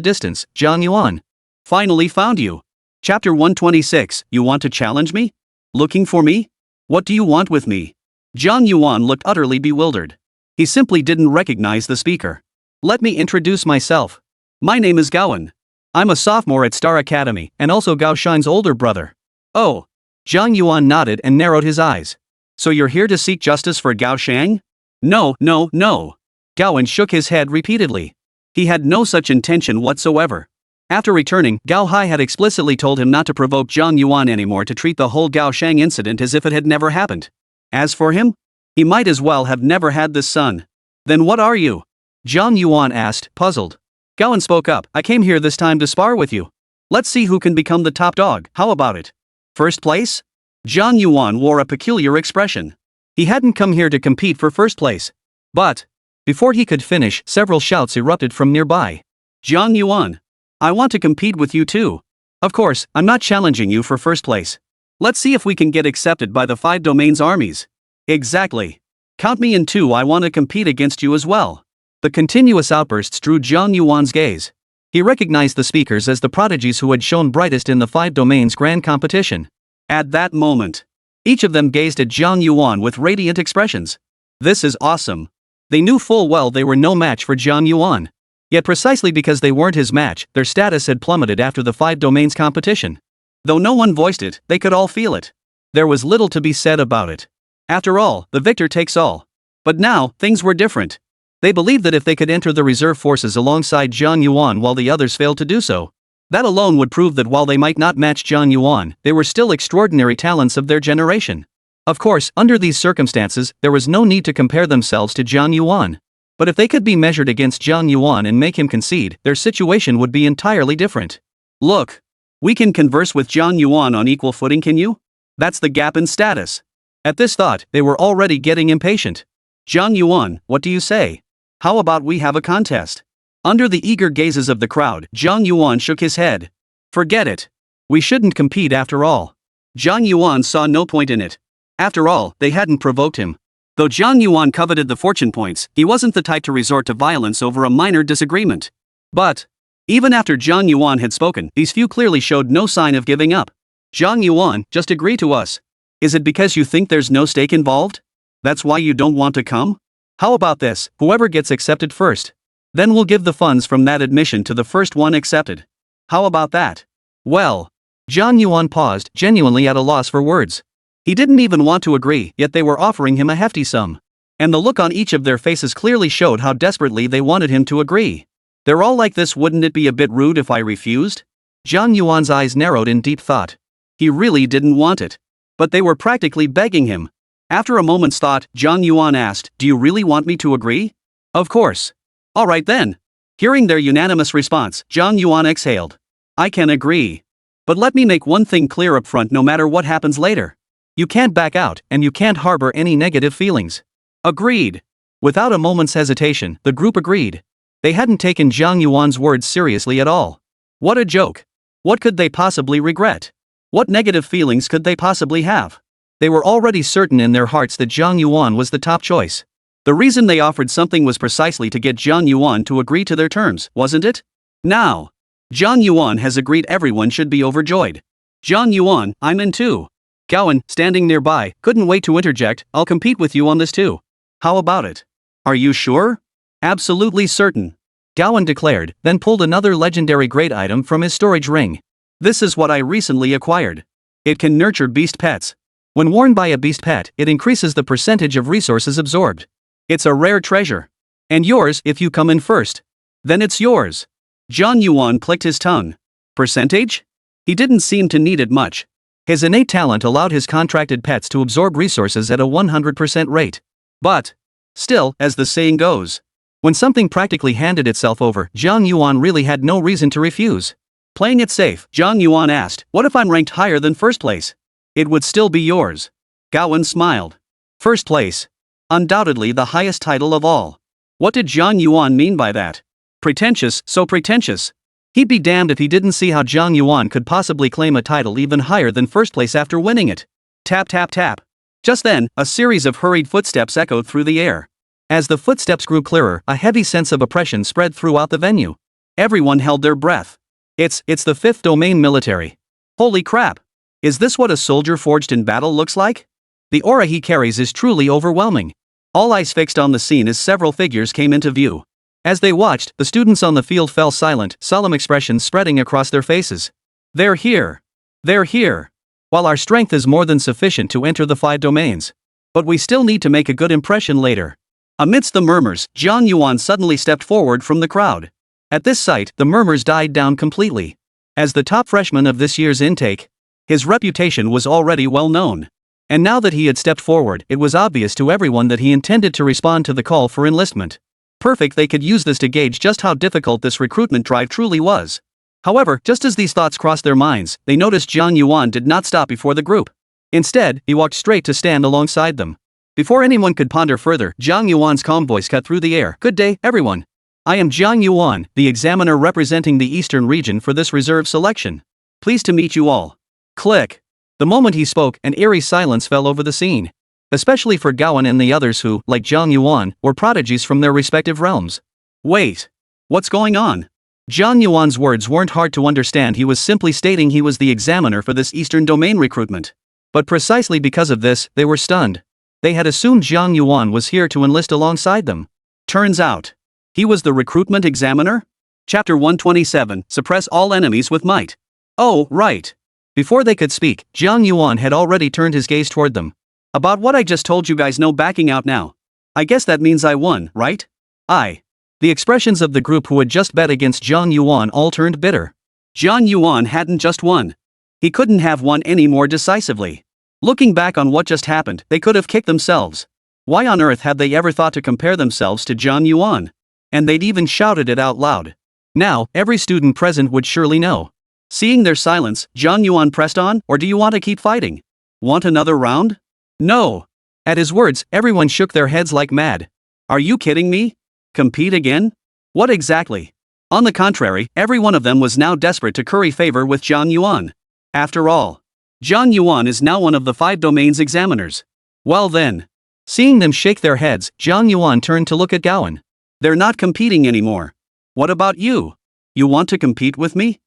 distance. Jiang Yuan. Finally found you. Chapter 126, you want to challenge me? Looking for me? What do you want with me? Jiang Yuan looked utterly bewildered. He simply didn't recognize the speaker. Let me introduce myself. My name is Gaoan. I'm a sophomore at Star Academy, and also Gao Shine's older brother. Oh. Jiang Yuan nodded and narrowed his eyes. So you're here to seek justice for Gao Shang? No. Gaoan shook his head repeatedly. He had no such intention whatsoever. After returning, Gao Hai had explicitly told him not to provoke Jiang Yuan anymore, to treat the whole Gao Shang incident as if it had never happened. As for him, he might as well have never had this son. Then what are you? Jiang Yuan asked, puzzled. Gaoan spoke up. I came here this time to spar with you. Let's see who can become the top dog. How about it? First place? Jiang Yuan wore a peculiar expression. He hadn't come here to compete for first place. But, before he could finish, several shouts erupted from nearby. Jiang Yuan. I want to compete with you too. Of course, I'm not challenging you for first place. Let's see if we can get accepted by the 5 domains armies. Exactly. Count me in too, I want to compete against you as well. The continuous outbursts drew Jiang Yuan's gaze. He recognized the speakers as the prodigies who had shown brightest in the 5 domains grand competition. At that moment, each of them gazed at Jiang Yuan with radiant expressions. This is awesome. They knew full well they were no match for Jiang Yuan. Yet precisely because they weren't his match, their status had plummeted after the 5 domains competition. Though no one voiced it, they could all feel it. There was little to be said about it. After all, the victor takes all. But now, things were different. They believed that if they could enter the reserve forces alongside Jiang Yuan while the others failed to do so, that alone would prove that while they might not match Jiang Yuan, they were still extraordinary talents of their generation. Of course, under these circumstances, there was no need to compare themselves to Jiang Yuan. But if they could be measured against Jiang Yuan and make him concede, their situation would be entirely different. Look. We can converse with Jiang Yuan on equal footing, can you? That's the gap in status. At this thought, they were already getting impatient. Jiang Yuan, what do you say? How about we have a contest? Under the eager gazes of the crowd, Jiang Yuan shook his head. Forget it. We shouldn't compete after all. Jiang Yuan saw no point in it. After all, they hadn't provoked him. Though Jiang Yuan coveted the fortune points, he wasn't the type to resort to violence over a minor disagreement. But, even after Jiang Yuan had spoken, these few clearly showed no sign of giving up. Jiang Yuan, just agree to us. Is it because you think there's no stake involved? That's why you don't want to come? How about this, whoever gets accepted first? Then we'll give the funds from that admission to the first one accepted. How about that? Well, Jiang Yuan paused, genuinely at a loss for words. He didn't even want to agree, yet they were offering him a hefty sum. And the look on each of their faces clearly showed how desperately they wanted him to agree. They're all like this, wouldn't it be a bit rude if I refused? Jiang Yuan's eyes narrowed in deep thought. He really didn't want it. But they were practically begging him. After a moment's thought, Jiang Yuan asked, do you really want me to agree? Of course. All right then. Hearing their unanimous response, Jiang Yuan exhaled. I can agree. But let me make one thing clear up front, no matter what happens later. You can't back out, and you can't harbor any negative feelings. Agreed. Without a moment's hesitation, the group agreed. They hadn't taken Jiang Yuan's words seriously at all. What a joke. What could they possibly regret? What negative feelings could they possibly have? They were already certain in their hearts that Jiang Yuan was the top choice. The reason they offered something was precisely to get Jiang Yuan to agree to their terms, wasn't it? Now, Jiang Yuan has agreed, everyone should be overjoyed. Jiang Yuan, I'm in too. Gaoan, standing nearby, couldn't wait to interject, I'll compete with you on this too. How about it? Are you sure? Absolutely certain. Gaoan declared, then pulled another legendary great item from his storage ring. This is what I recently acquired. It can nurture beast pets. When worn by a beast pet, it increases the percentage of resources absorbed. It's a rare treasure. And yours if you come in first. Then it's yours. Jiang Yuan clicked his tongue. Percentage? He didn't seem to need it much. His innate talent allowed his contracted pets to absorb resources at a 100% rate. But, still, as the saying goes, when something practically handed itself over, Jiang Yuan really had no reason to refuse. Playing it safe, Jiang Yuan asked, what if I'm ranked higher than first place? It would still be yours. Gaoan smiled. First place. Undoubtedly the highest title of all. What did Jiang Yuan mean by that? Pretentious, so pretentious. He'd be damned if he didn't see how Jiang Yuan could possibly claim a title even higher than first place after winning it. Tap tap tap. Just then, a series of hurried footsteps echoed through the air. As the footsteps grew clearer, a heavy sense of oppression spread throughout the venue. Everyone held their breath. It's the fifth domain military. Holy crap. Is this what a soldier forged in battle looks like? The aura he carries is truly overwhelming. All eyes fixed on the scene as several figures came into view. As they watched, the students on the field fell silent, solemn expressions spreading across their faces. They're here. They're here. While our strength is more than sufficient to enter the 5 domains. But we still need to make a good impression later. Amidst the murmurs, Jiang Yuan suddenly stepped forward from the crowd. At this sight, the murmurs died down completely. As the top freshman of this year's intake, his reputation was already well known. And now that he had stepped forward, it was obvious to everyone that he intended to respond to the call for enlistment. Perfect, they could use this to gauge just how difficult this recruitment drive truly was. However, just as these thoughts crossed their minds, they noticed Jiang Yuan did not stop before the group. Instead, he walked straight to stand alongside them. Before anyone could ponder further, Jiang Yuan's calm voice cut through the air. Good day, everyone. I am Jiang Yuan, the examiner representing the Eastern region for this reserve selection. Pleased to meet you all. Click. The moment he spoke, an eerie silence fell over the scene. Especially for Gaoan and the others who, like Jiang Yuan, were prodigies from their respective realms. Wait. What's going on? Jiang Yuan's words weren't hard to understand. He was simply stating he was the examiner for this Eastern domain recruitment. But precisely because of this, they were stunned. They had assumed Jiang Yuan was here to enlist alongside them. Turns out, he was the recruitment examiner? Chapter 127, Suppress all enemies with might. Oh, right. Before they could speak, Jiang Yuan had already turned his gaze toward them. About what I just told you guys, no backing out now. I guess that means I won, right? The expressions of the group who had just bet against Jiang Yuan all turned bitter. Jiang Yuan hadn't just won. He couldn't have won any more decisively. Looking back on what just happened, they could have kicked themselves. Why on earth had they ever thought to compare themselves to Jiang Yuan? And they'd even shouted it out loud. Now, every student present would surely know. Seeing their silence, Jiang Yuan pressed on, or do you want to keep fighting? Want another round? No. At his words, everyone shook their heads like mad. Are you kidding me? Compete again? What exactly? On the contrary, every one of them was now desperate to curry favor with Jiang Yuan. After all, Jiang Yuan is now one of the 5 domains examiners. Well then. Seeing them shake their heads, Jiang Yuan turned to look at Gowan. They're not competing anymore. What about you? You want to compete with me?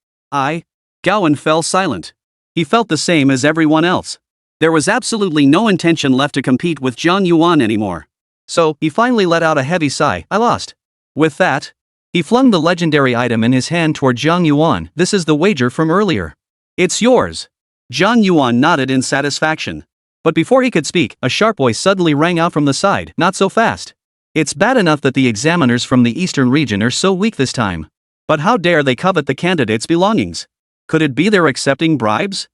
Gowan fell silent. He felt the same as everyone else. There was absolutely no intention left to compete with Jiang Yuan anymore. So, he finally let out a heavy sigh. I lost. With that, he flung the legendary item in his hand toward Jiang Yuan. This is the wager from earlier. It's yours. Jiang Yuan nodded in satisfaction. But before he could speak, a sharp voice suddenly rang out from the side. Not so fast. It's bad enough that the examiners from the eastern region are so weak this time. But how dare they covet the candidates' belongings? Could it be they're accepting bribes?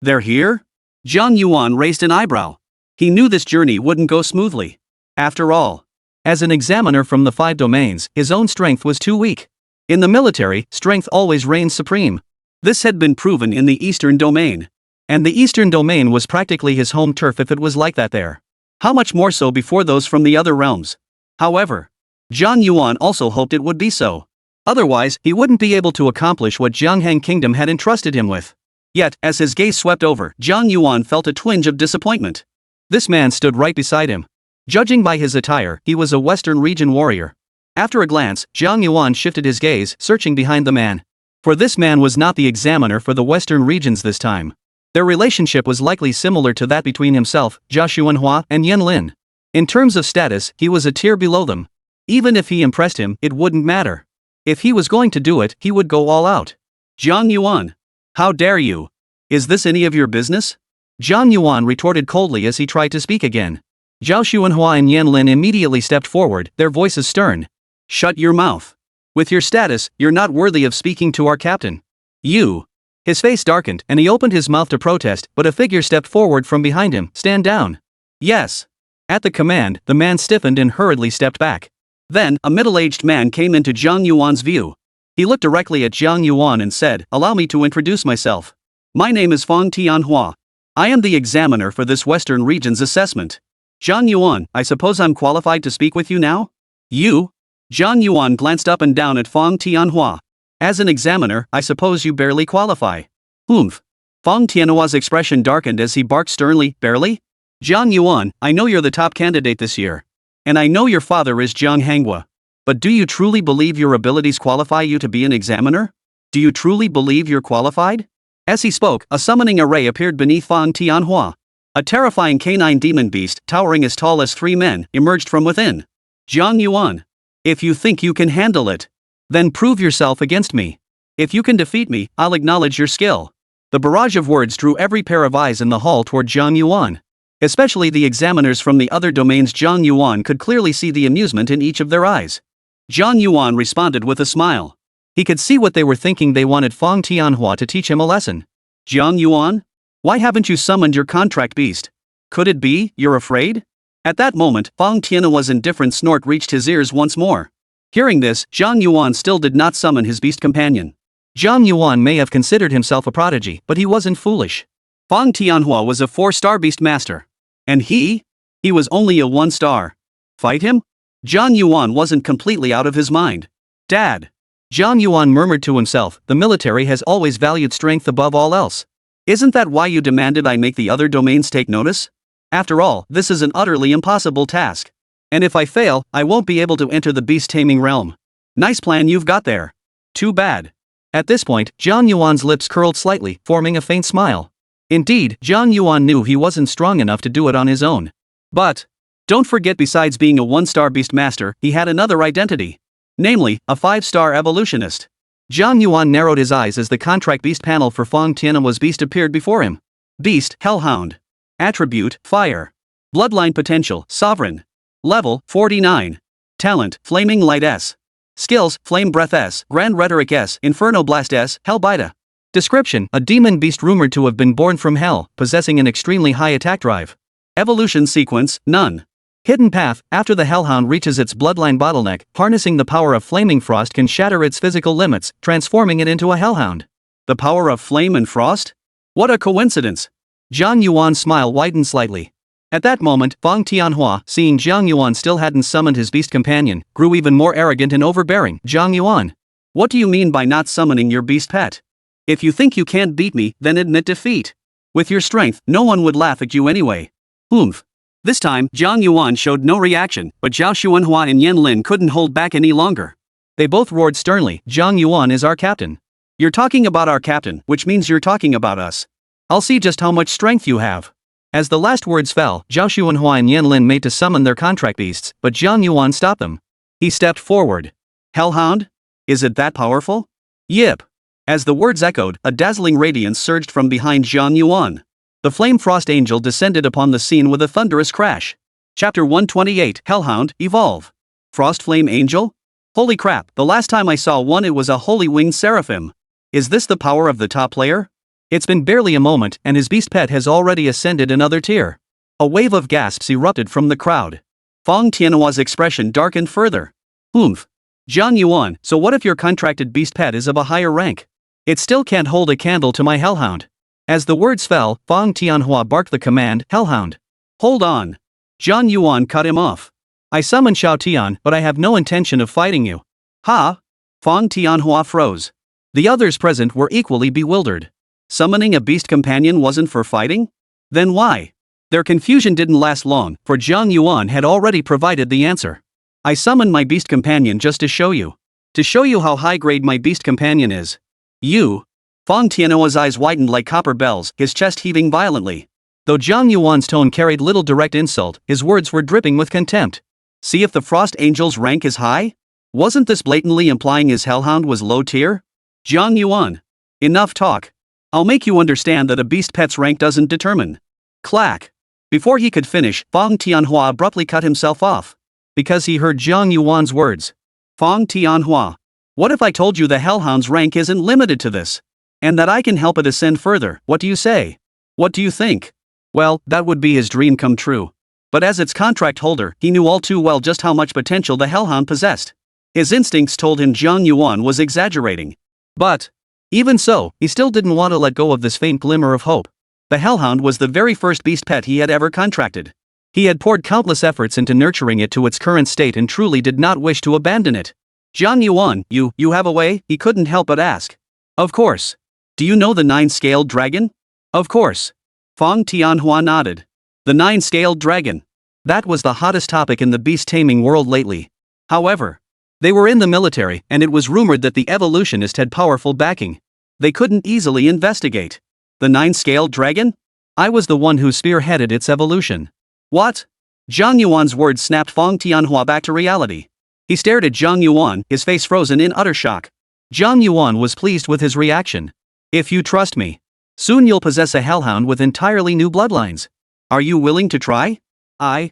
They're here? Jiang Yuan raised an eyebrow. He knew this journey wouldn't go smoothly. After all, as an examiner from the 5 domains, his own strength was too weak. In the military, strength always reigns supreme. This had been proven in the eastern domain. And the eastern domain was practically his home turf if it was like that there. How much more so before those from the other realms? However, Jiang Yuan also hoped it would be so. Otherwise, he wouldn't be able to accomplish what Jiangheng Kingdom had entrusted him with. Yet, as his gaze swept over, Jiang Yuan felt a twinge of disappointment. This man stood right beside him. Judging by his attire, he was a Western region warrior. After a glance, Jiang Yuan shifted his gaze, searching behind the man. For this man was not the examiner for the Western regions this time. Their relationship was likely similar to that between himself, Jia Xuanhua, and Yan Lin. In terms of status, he was a tier below them. Even if he impressed him, it wouldn't matter. If he was going to do it, he would go all out. Jiang Yuan. How dare you? Is this any of your business? Jiang Yuan retorted coldly as he tried to speak again. Zhao Xuanhua and Yan Lin immediately stepped forward, their voices stern. Shut your mouth. With your status, you're not worthy of speaking to our captain. You. His face darkened and he opened his mouth to protest, but a figure stepped forward from behind him. Stand down. Yes. At the command, the man stiffened and hurriedly stepped back. Then, a middle-aged man came into Jiang Yuan's view. He looked directly at Jiang Yuan and said, Allow me to introduce myself. My name is Fang Tianhua. I am the examiner for this Western region's assessment. Jiang Yuan, I suppose I'm qualified to speak with you now? You? Jiang Yuan glanced up and down at Fang Tianhua. As an examiner, I suppose you barely qualify. Fang Tianhua's expression darkened as he barked sternly, barely? Jiang Yuan, I know you're the top candidate this year. And I know your father is Jiang Hangua. But do you truly believe your abilities qualify you to be an examiner? Do you truly believe you're qualified? As he spoke, a summoning array appeared beneath Fang Tianhua. A terrifying canine demon beast, towering as tall as 3 men, emerged from within. Jiang Yuan. If you think you can handle it, then prove yourself against me. If you can defeat me, I'll acknowledge your skill. The barrage of words drew every pair of eyes in the hall toward Jiang Yuan. Especially the examiners from the other domains. Jiang Yuan could clearly see the amusement in each of their eyes. Jiang Yuan responded with a smile. He could see what they were thinking. They wanted Fang Tianhua to teach him a lesson. Jiang Yuan? Why haven't you summoned your contract beast? Could it be, you're afraid? At that moment, Fang Tianhua's indifferent snort reached his ears once more. Hearing this, Jiang Yuan still did not summon his beast companion. Jiang Yuan may have considered himself a prodigy, but he wasn't foolish. Fang Tianhua was a 4-star beast master. And he? He was only a 1-star. Fight him? Jiang Yuan wasn't completely out of his mind. Dad. Jiang Yuan murmured to himself, the military has always valued strength above all else. Isn't that why you demanded I make the other domains take notice? After all, this is an utterly impossible task. And if I fail, I won't be able to enter the beast-taming realm. Nice plan you've got there. Too bad. At this point, Jiang Yuan's lips curled slightly, forming a faint smile. Indeed, Jiang Yuan knew he wasn't strong enough to do it on his own. But, don't forget, besides being a 1-star beast master, he had another identity. Namely, a 5-star evolutionist. Jiang Yuan narrowed his eyes as the contract beast panel for Fang Tianhua's beast appeared before him. Beast, Hellhound. Attribute, Fire. Bloodline potential, Sovereign. Level, 49. Talent, Flaming Light S. Skills, Flame Breath S, Grand Rhetoric S, Inferno Blast S, Hellbita. Description, a demon beast rumored to have been born from hell, possessing an extremely high attack drive. Evolution sequence, none. Hidden path, after the hellhound reaches its bloodline bottleneck, harnessing the power of flaming frost can shatter its physical limits, transforming it into a hellhound. The power of flame and frost? What a coincidence! Jiang Yuan's smile widened slightly. At that moment, Fang Tianhua, seeing Jiang Yuan still hadn't summoned his beast companion, grew even more arrogant and overbearing. Jiang Yuan, what do you mean by not summoning your beast pet? If you think you can't beat me, then admit defeat. With your strength, no one would laugh at you anyway. Oomph. This time, Jiang Yuan showed no reaction, but Zhao Xuanhua and Yan Lin couldn't hold back any longer. They both roared sternly, Jiang Yuan is our captain. You're talking about our captain, which means you're talking about us. I'll see just how much strength you have. As the last words fell, Zhao Xuanhua and Yan Lin made to summon their contract beasts, but Jiang Yuan stopped them. He stepped forward. Hellhound? Is it that powerful? Yip. As the words echoed, a dazzling radiance surged from behind Jiang Yuan. The flame frost angel descended upon the scene with a thunderous crash. Chapter 128, Hellhound, Evolve. Frost Flame Angel? Holy crap, the last time I saw one it was a holy winged seraphim. Is this the power of the top player? It's been barely a moment and his beast pet has already ascended another tier. A wave of gasps erupted from the crowd. Fang Tianhua's expression darkened further. Oomph. Jiang Yuan, so what if your contracted beast pet is of a higher rank? It still can't hold a candle to my hellhound. As the words fell, Fang Tianhua barked the command, Hellhound. Hold on. Jiang Yuan cut him off. I summoned Xiao Tian, but I have no intention of fighting you. Ha! Fang Tianhua froze. The others present were equally bewildered. Summoning a beast companion wasn't for fighting? Then why? Their confusion didn't last long, for Jiang Yuan had already provided the answer. I summoned my beast companion just to show you. To show you how high grade my beast companion is. You? Fang Tianhua's eyes widened like copper bells, his chest heaving violently. Though Jiang Yuan's tone carried little direct insult, his words were dripping with contempt. See if the Frost Angel's rank is high? Wasn't this blatantly implying his hellhound was low tier? Jiang Yuan. Enough talk. I'll make you understand that a beast pet's rank doesn't determine. Clack. Before he could finish, Fang Tianhua abruptly cut himself off. Because he heard Jiang Yuan's words. Fang Tianhua. What if I told you the hellhound's rank isn't limited to this? And that I can help it ascend further, what do you say? What do you think? Well, that would be his dream come true. But as its contract holder, he knew all too well just how much potential the hellhound possessed. His instincts told him Jiang Yuan was exaggerating. But, even so, he still didn't want to let go of this faint glimmer of hope. The hellhound was the very first beast pet he had ever contracted. He had poured countless efforts into nurturing it to its current state and truly did not wish to abandon it. Jiang Yuan, you have a way? He couldn't help but ask. Of course. Do you know the 9-scaled dragon? Of course. Fang Tianhua nodded. The 9-scaled dragon. That was the hottest topic in the beast-taming world lately. However, they were in the military and it was rumored that the evolutionist had powerful backing. They couldn't easily investigate. The 9-scaled dragon? I was the one who spearheaded its evolution. What? Jiang Yuan's words snapped Fang Tianhua back to reality. He stared at Jiang Yuan, his face frozen in utter shock. Jiang Yuan was pleased with his reaction. If you trust me, soon you'll possess a hellhound with entirely new bloodlines. Are you willing to try? I'm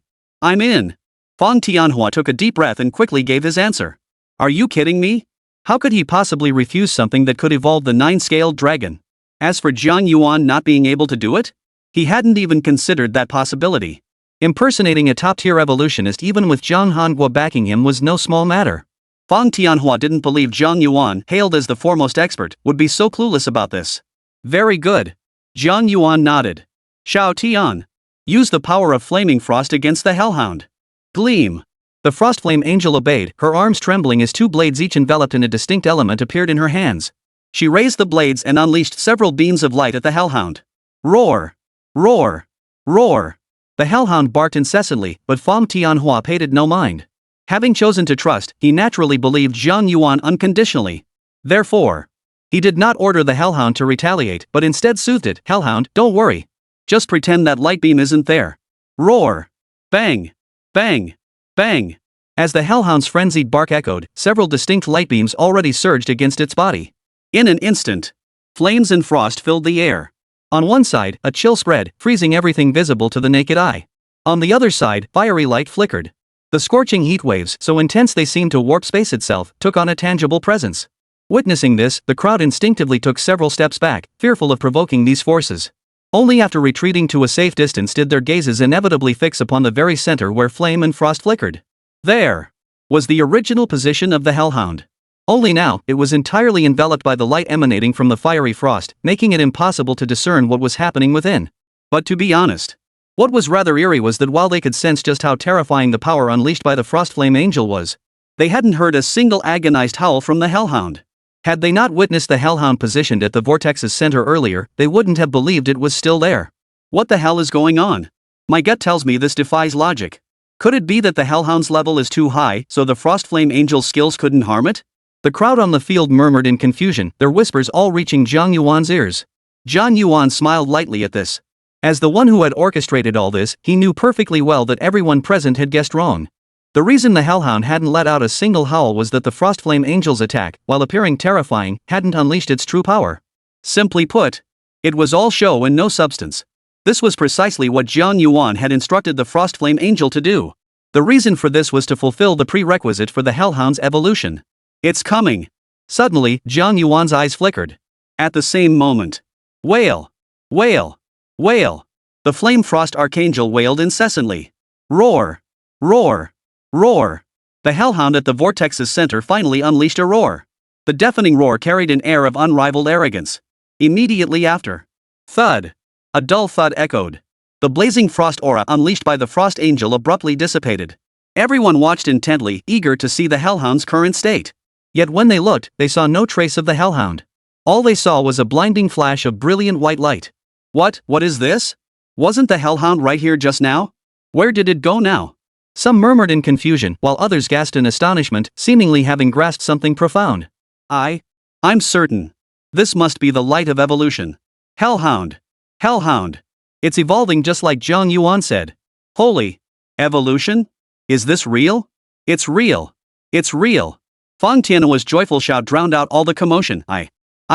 in. Fang Tianhua took a deep breath and quickly gave his answer. Are you kidding me? How could he possibly refuse something that could evolve the 9-scaled dragon? As for Jiang Yuan not being able to do it, he hadn't even considered that possibility. Impersonating a top-tier evolutionist even with Zhang Hongua backing him was no small matter. Fang Tianhua didn't believe Jiang Yuan, hailed as the foremost expert, would be so clueless about this. Very good. Jiang Yuan nodded. Xiao Tian. Use the power of flaming frost against the hellhound. Gleam. The frost flame angel obeyed, her arms trembling as 2 blades each enveloped in a distinct element appeared in her hands. She raised the blades and unleashed several beams of light at the hellhound. Roar! Roar! Roar! The hellhound barked incessantly, but Fang Tianhua paid it no mind. Having chosen to trust, he naturally believed Jiang Yuan unconditionally. Therefore, he did not order the hellhound to retaliate, but instead soothed it. Hellhound, don't worry. Just pretend that light beam isn't there. Roar! Bang! Bang! Bang! As the hellhound's frenzied bark echoed, several distinct light beams already surged against its body. In an instant, flames and frost filled the air. On one side, a chill spread, freezing everything visible to the naked eye. On the other side, fiery light flickered. The scorching heat waves, so intense they seemed to warp space itself, took on a tangible presence. Witnessing this, the crowd instinctively took several steps back, fearful of provoking these forces. Only after retreating to a safe distance did their gazes inevitably fix upon the very center where flame and frost flickered. There was the original position of the hellhound. Only now, it was entirely enveloped by the light emanating from the fiery frost, making it impossible to discern what was happening within. But to be honest, what was rather eerie was that while they could sense just how terrifying the power unleashed by the Frostflame Angel was, they hadn't heard a single agonized howl from the hellhound. Had they not witnessed the hellhound positioned at the vortex's center earlier, they wouldn't have believed it was still there. What the hell is going on? My gut tells me this defies logic. Could it be that the hellhound's level is too high, so the Frostflame Angel's skills couldn't harm it? The crowd on the field murmured in confusion, their whispers all reaching Jiang Yuan's ears. Jiang Yuan smiled lightly at this. As the one who had orchestrated all this, he knew perfectly well that everyone present had guessed wrong. The reason the hellhound hadn't let out a single howl was that the Frostflame Angel's attack, while appearing terrifying, hadn't unleashed its true power. Simply put, it was all show and no substance. This was precisely what Jiang Yuan had instructed the Frostflame Angel to do. The reason for this was to fulfill the prerequisite for the hellhound's evolution. It's coming. Suddenly, Jiang Yuan's eyes flickered. At the same moment, wail, wail, wail. The Flame Frost Archangel wailed incessantly. Roar, roar, roar. The hellhound at the vortex's center finally unleashed a roar. The deafening roar carried an air of unrivaled arrogance. Immediately after, thud. A dull thud echoed. The blazing frost aura unleashed by the Frost Angel abruptly dissipated. Everyone watched intently, eager to see the hellhound's current state. Yet when they looked, they saw no trace of the hellhound. All they saw was a blinding flash of brilliant white light. What is this? Wasn't the hellhound right here just now? Where did it go now? Some murmured in confusion, while others gasped in astonishment, seemingly having grasped something profound. I'm certain. This must be the light of evolution. Hellhound. Hellhound. It's evolving just like Jiang Yuan said. Holy. Evolution? Is this real? It's real. It's real. Fang Tianhua's joyful shout drowned out all the commotion. I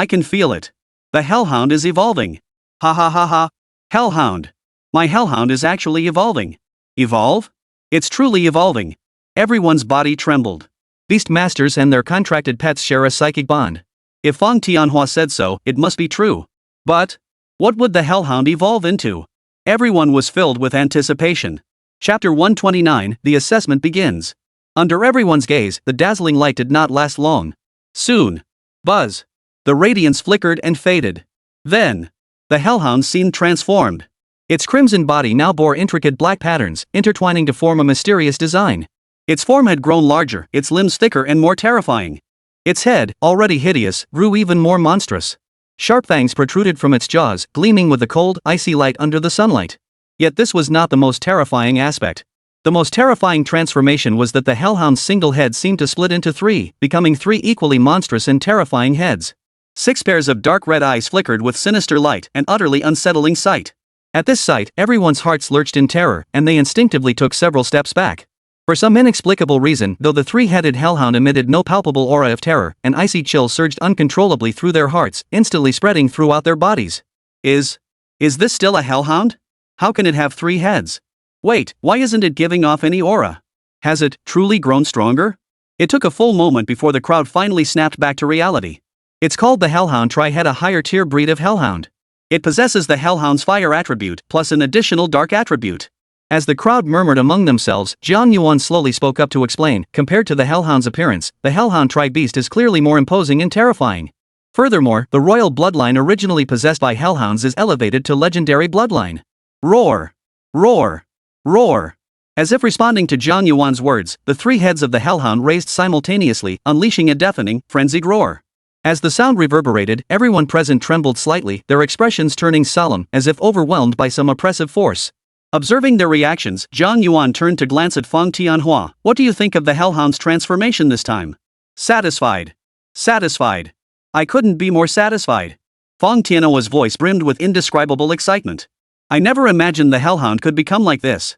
can feel it. The hellhound is evolving. Ha ha ha ha. Hellhound. My hellhound is actually evolving. Evolve? It's truly evolving. Everyone's body trembled. Beast masters and their contracted pets share a psychic bond. If Fang Tianhua said so, it must be true. But what would the hellhound evolve into? Everyone was filled with anticipation. Chapter 129, the assessment begins. Under everyone's gaze, the dazzling light did not last long. Soon. Buzz. The radiance flickered and faded. Then, the hellhound seemed transformed. Its crimson body now bore intricate black patterns, intertwining to form a mysterious design. Its form had grown larger, its limbs thicker and more terrifying. Its head, already hideous, grew even more monstrous. Sharp fangs protruded from its jaws, gleaming with the cold, icy light under the sunlight. Yet this was not the most terrifying aspect. The most terrifying transformation was that the hellhound's single head seemed to split into three, becoming three equally monstrous and terrifying heads. 6 pairs of dark red eyes flickered with sinister light, an utterly unsettling sight. At this sight, everyone's hearts lurched in terror, and they instinctively took several steps back. For some inexplicable reason, though the three-headed hellhound emitted no palpable aura of terror, an icy chill surged uncontrollably through their hearts, instantly spreading throughout their bodies. Is this still a hellhound? How can it have 3 heads? Wait, why isn't it giving off any aura? Has it truly grown stronger? It took a full moment before the crowd finally snapped back to reality. It's called the hellhound tri-head, a higher tier breed of hellhound. It possesses the hellhound's fire attribute, plus an additional dark attribute. As the crowd murmured among themselves, Jiang Yuan slowly spoke up to explain, compared to the hellhound's appearance, the hellhound tri-beast is clearly more imposing and terrifying. Furthermore, the royal bloodline originally possessed by hellhounds is elevated to legendary bloodline. Roar! Roar! Roar! As if responding to Jiang Yuan's words, the 3 heads of the hellhound raised simultaneously, unleashing a deafening, frenzied roar. As the sound reverberated, everyone present trembled slightly, their expressions turning solemn, as if overwhelmed by some oppressive force. Observing their reactions, Jiang Yuan turned to glance at Fang Tianhua. What do you think of the hellhound's transformation this time? Satisfied. Satisfied. I couldn't be more satisfied. Fang Tianhua's voice brimmed with indescribable excitement. I never imagined the hellhound could become like this.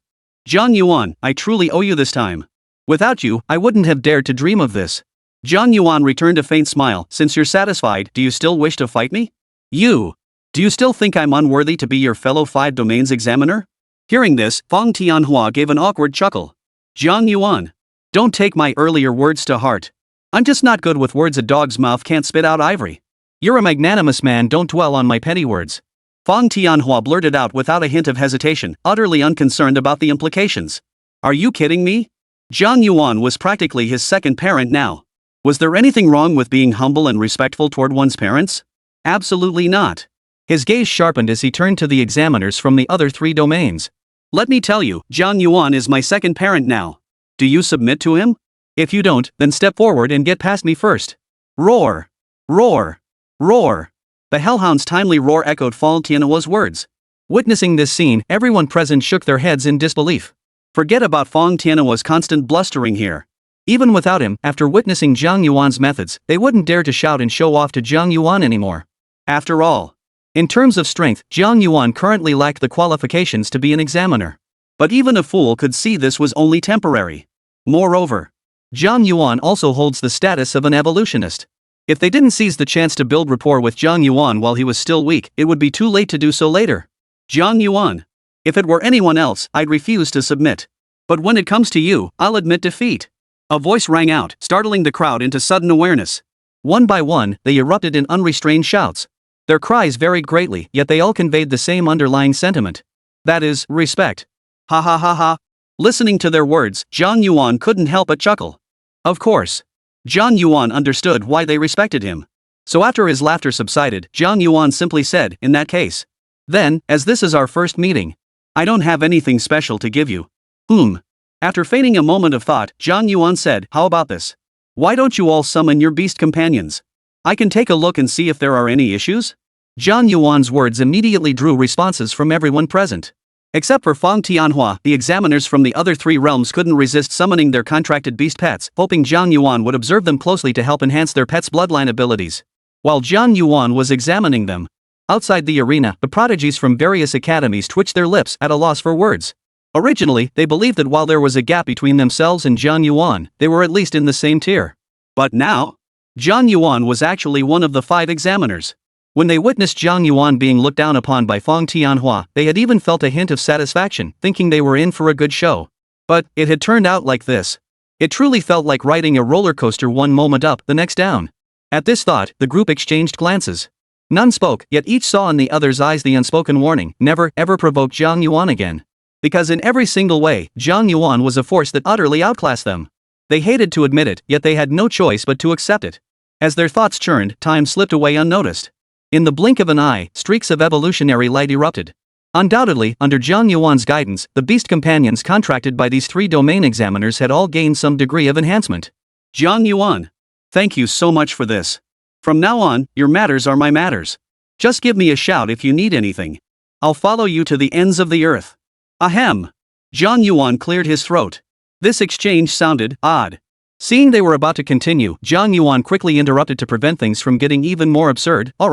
Jiang Yuan, I truly owe you this time. Without you, I wouldn't have dared to dream of this. Jiang Yuan returned a faint smile. Since you're satisfied, do you still wish to fight me? Do you still think I'm unworthy to be your fellow 5 domains examiner? Hearing this, Fang Tianhua gave an awkward chuckle. Jiang Yuan, don't take my earlier words to heart. I'm just not good with words. A dog's mouth can't spit out ivory. You're a magnanimous man, don't dwell on my petty words. Fang Tianhua blurted out without a hint of hesitation, utterly unconcerned about the implications. Are you kidding me? Jiang Yuan was practically his second parent now. Was there anything wrong with being humble and respectful toward one's parents? Absolutely not. His gaze sharpened as he turned to the examiners from the other 3 domains. Let me tell you, Jiang Yuan is my second parent now. Do you submit to him? If you don't, then step forward and get past me first. Roar! Roar! Roar! The hellhound's timely roar echoed Fang Tianhua's words. Witnessing this scene, everyone present shook their heads in disbelief. Forget about Fang Tianhua's constant blustering here. Even without him, after witnessing Jiang Yuan's methods, they wouldn't dare to shout and show off to Jiang Yuan anymore. After all, in terms of strength, Jiang Yuan currently lacked the qualifications to be an examiner. But even a fool could see this was only temporary. Moreover, Jiang Yuan also holds the status of an evolutionist. If they didn't seize the chance to build rapport with Jiang Yuan while he was still weak, it would be too late to do so later. Jiang Yuan. If it were anyone else, I'd refuse to submit. But when it comes to you, I'll admit defeat. A voice rang out, startling the crowd into sudden awareness. One by one, they erupted in unrestrained shouts. Their cries varied greatly, yet they all conveyed the same underlying sentiment. That is, respect. Ha ha ha ha. Listening to their words, Jiang Yuan couldn't help but chuckle. Of course. Jiang Yuan understood why they respected him. So after his laughter subsided, Jiang Yuan simply said, in that case. Then, as this is our first meeting, I don't have anything special to give you. After feigning a moment of thought, Jiang Yuan said, how about this? Why don't you all summon your beast companions? I can take a look and see if there are any issues? Jiang Yuan's words immediately drew responses from everyone present. Except for Fang Tianhua, the examiners from the other 3 realms couldn't resist summoning their contracted beast pets, hoping Jiang Yuan would observe them closely to help enhance their pets' bloodline abilities. While Jiang Yuan was examining them, outside the arena, the prodigies from various academies twitched their lips at a loss for words. Originally, they believed that while there was a gap between themselves and Jiang Yuan, they were at least in the same tier. But now, Jiang Yuan was actually one of the 5 examiners. When they witnessed Jiang Yuan being looked down upon by Fang Tianhua, they had even felt a hint of satisfaction, thinking they were in for a good show. But it had turned out like this. It truly felt like riding a roller coaster, one moment up, the next down. At this thought, the group exchanged glances. None spoke, yet each saw in the other's eyes the unspoken warning, never, ever provoke Jiang Yuan again. Because in every single way, Jiang Yuan was a force that utterly outclassed them. They hated to admit it, yet they had no choice but to accept it. As their thoughts churned, time slipped away unnoticed. In the blink of an eye, streaks of evolutionary light erupted. Undoubtedly, under Jiang Yuan's guidance, the beast companions contracted by these 3 domain examiners had all gained some degree of enhancement. Jiang Yuan. Thank you so much for this. From now on, your matters are my matters. Just give me a shout if you need anything. I'll follow you to the ends of the earth. Ahem. Jiang Yuan cleared his throat. This exchange sounded odd. Seeing they were about to continue, Jiang Yuan quickly interrupted to prevent things from getting even more absurd. All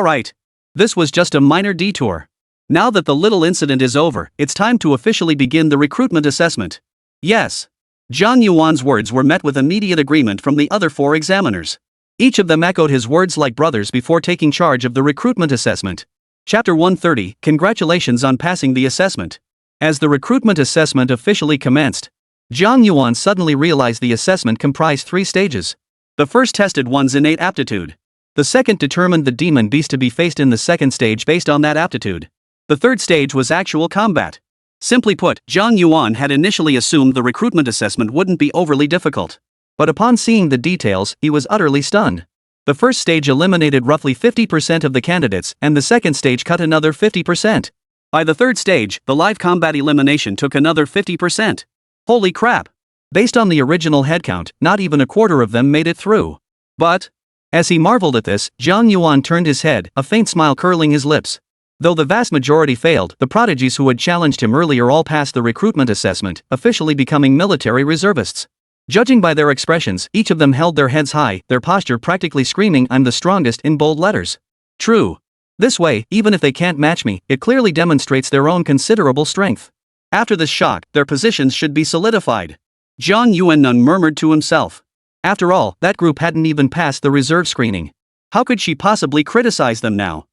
right. This was just a minor detour. Now that the little incident is over, it's time to officially begin the recruitment assessment. Yes. Jiang Yuan's words were met with immediate agreement from the other 4 examiners. Each of them echoed his words like brothers before taking charge of the recruitment assessment. Chapter 130, Congratulations on passing the assessment. As the recruitment assessment officially commenced, Jiang Yuan suddenly realized the assessment comprised 3 stages. The first tested one's innate aptitude. The second determined the demon beast to be faced in the second stage based on that aptitude. The third stage was actual combat. Simply put, Jiang Yuan had initially assumed the recruitment assessment wouldn't be overly difficult. But upon seeing the details, he was utterly stunned. The first stage eliminated roughly 50% of the candidates, and the second stage cut another 50%. By the third stage, the live combat elimination took another 50%. Holy crap! Based on the original headcount, not even a quarter of them made it through. But, as he marveled at this, Jiang Yuan turned his head, a faint smile curling his lips. Though the vast majority failed, the prodigies who had challenged him earlier all passed the recruitment assessment, officially becoming military reservists. Judging by their expressions, each of them held their heads high, their posture practically screaming, "I'm the strongest," in bold letters. True. This way, even if they can't match me, it clearly demonstrates their own considerable strength. After this shock, their positions should be solidified. Jiang Yuan murmured to himself. After all, that group hadn't even passed the reserve screening. How could she possibly criticize them now?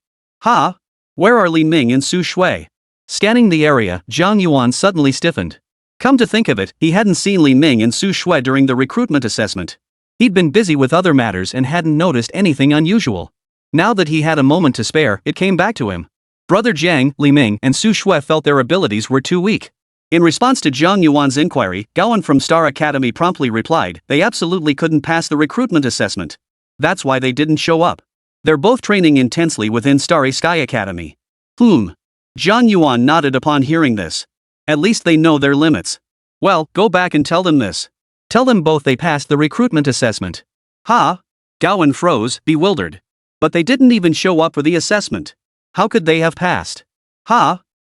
Where are Li Ming and Su Shui? Scanning the area, Jiang Yuan suddenly stiffened. Come to think of it, he hadn't seen Li Ming and Su Shui during the recruitment assessment. He'd been busy with other matters and hadn't noticed anything unusual. Now that he had a moment to spare, it came back to him. Brother Jiang, Li Ming, and Su Shui felt their abilities were too weak. In response to Jiang Yuan's inquiry, Gaoan from Star Academy promptly replied they absolutely couldn't pass the recruitment assessment. That's why they didn't show up. They're both training intensely within Starry Sky Academy. Jiang Yuan nodded upon hearing this. At least they know their limits. Well, go back and tell them this. Tell them both they passed the recruitment assessment. Gaoan froze, bewildered. But they didn't even show up for the assessment. How could they have passed?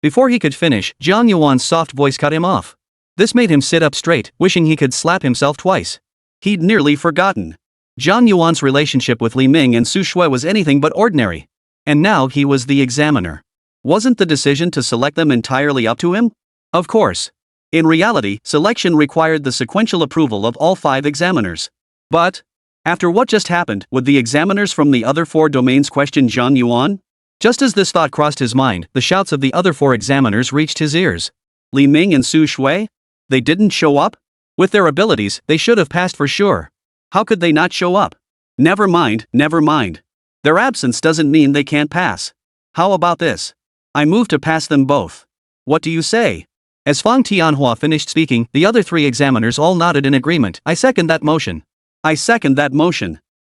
Before he could finish, Jiang Yuan's soft voice cut him off. This made him sit up straight, wishing he could slap himself twice. He'd nearly forgotten. Jiang Yuan's relationship with Li Ming and Su Shui was anything but ordinary. And now he was the examiner. Wasn't the decision to select them entirely up to him? Of course. In reality, selection required the sequential approval of all 5 examiners. But, after what just happened, would the examiners from the other 4 domains question Jiang Yuan? Just as this thought crossed his mind, the shouts of the other 4 examiners reached his ears. Li Ming and Su Shui? They didn't show up? With their abilities, they should have passed for sure. How could they not show up? Never mind. Their absence doesn't mean they can't pass. How about this? I move to pass them both. What do you say? As Fang Tianhua finished speaking, the other 3 examiners all nodded in agreement. I second that motion.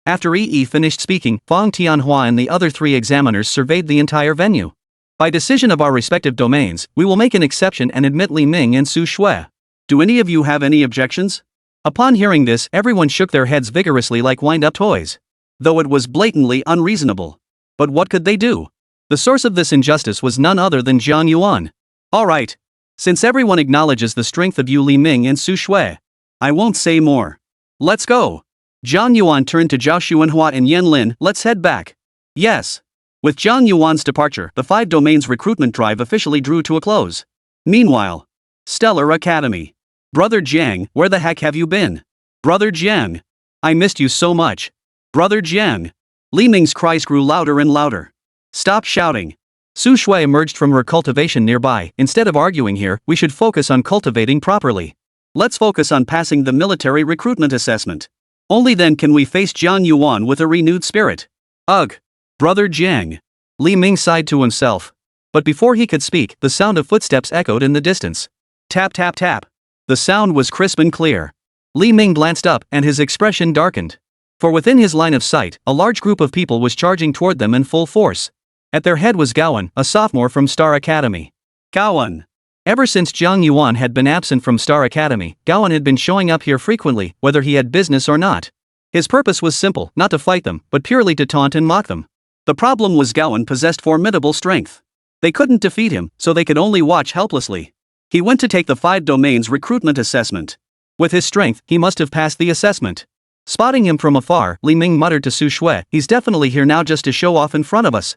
After Yi finished speaking, Fang Tianhua and the other 3 examiners surveyed the entire venue. By decision of our respective domains, we will make an exception and admit Li Ming and Su Shui. Do any of you have any objections? Upon hearing this, everyone shook their heads vigorously like wind-up toys. Though it was blatantly unreasonable. But what could they do? The source of this injustice was none other than Jiang Yuan. Alright. Since everyone acknowledges the strength of you Li Ming and Su Shui, I won't say more. Let's go. Jiang Yuan turned to Zhao Xuanhua and Yan Lin. Let's head back. Yes. With Jiang Yuan's departure, the 5 domains recruitment drive officially drew to a close. Meanwhile, Stellar Academy. Brother Jiang, where the heck have you been? Brother Jiang. I missed you so much. Brother Jiang. Li Ming's cries grew louder and louder. Stop shouting. Su Shui emerged from her cultivation nearby. Instead of arguing here, we should focus on cultivating properly. Let's focus on passing the military recruitment assessment. Only then can we face Jiang Yuan with a renewed spirit. Ugh. Brother Jiang. Li Ming sighed to himself. But before he could speak, the sound of footsteps echoed in the distance. Tap tap tap. The sound was crisp and clear. Li Ming glanced up, and his expression darkened. For within his line of sight, a large group of people was charging toward them in full force. At their head was Gaoan, a sophomore from Star Academy. Gaoan. Ever since Jiang Yuan had been absent from Star Academy, Gaoan had been showing up here frequently, whether he had business or not. His purpose was simple, not to fight them, but purely to taunt and mock them. The problem was Gaoan possessed formidable strength. They couldn't defeat him, so they could only watch helplessly. He went to take the 5 domains recruitment assessment. With his strength, he must have passed the assessment. Spotting him from afar, Li Ming muttered to Su Shui, he's definitely here now just to show off in front of us.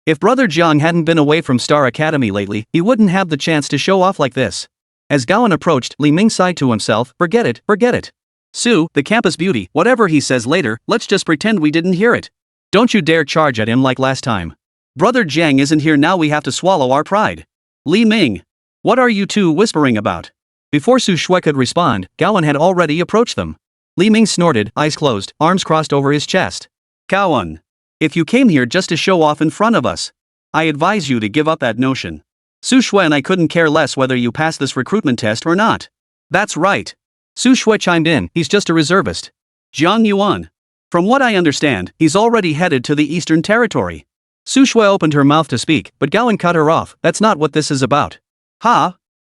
If Brother Jiang hadn't been away from Star Academy lately, he wouldn't have the chance to show off like this. As Gaoan approached, Li Ming sighed to himself, forget it. Su, the campus beauty, whatever he says later, let's just pretend we didn't hear it. Don't you dare charge at him like last time. Brother Jiang isn't here now, we have to swallow our pride. Li Ming. What are you two whispering about? Before Su Shui could respond, Gaoan had already approached them. Li Ming snorted, eyes closed, arms crossed over his chest. Gaoan. If you came here just to show off in front of us, I advise you to give up that notion. Su Shui and I couldn't care less whether you pass this recruitment test or not. That's right. Su Shui chimed in, he's just a reservist. Jiang Yuan. From what I understand, he's already headed to the Eastern Territory. Su Shui opened her mouth to speak, but Gaoan cut her off, that's not what this is about.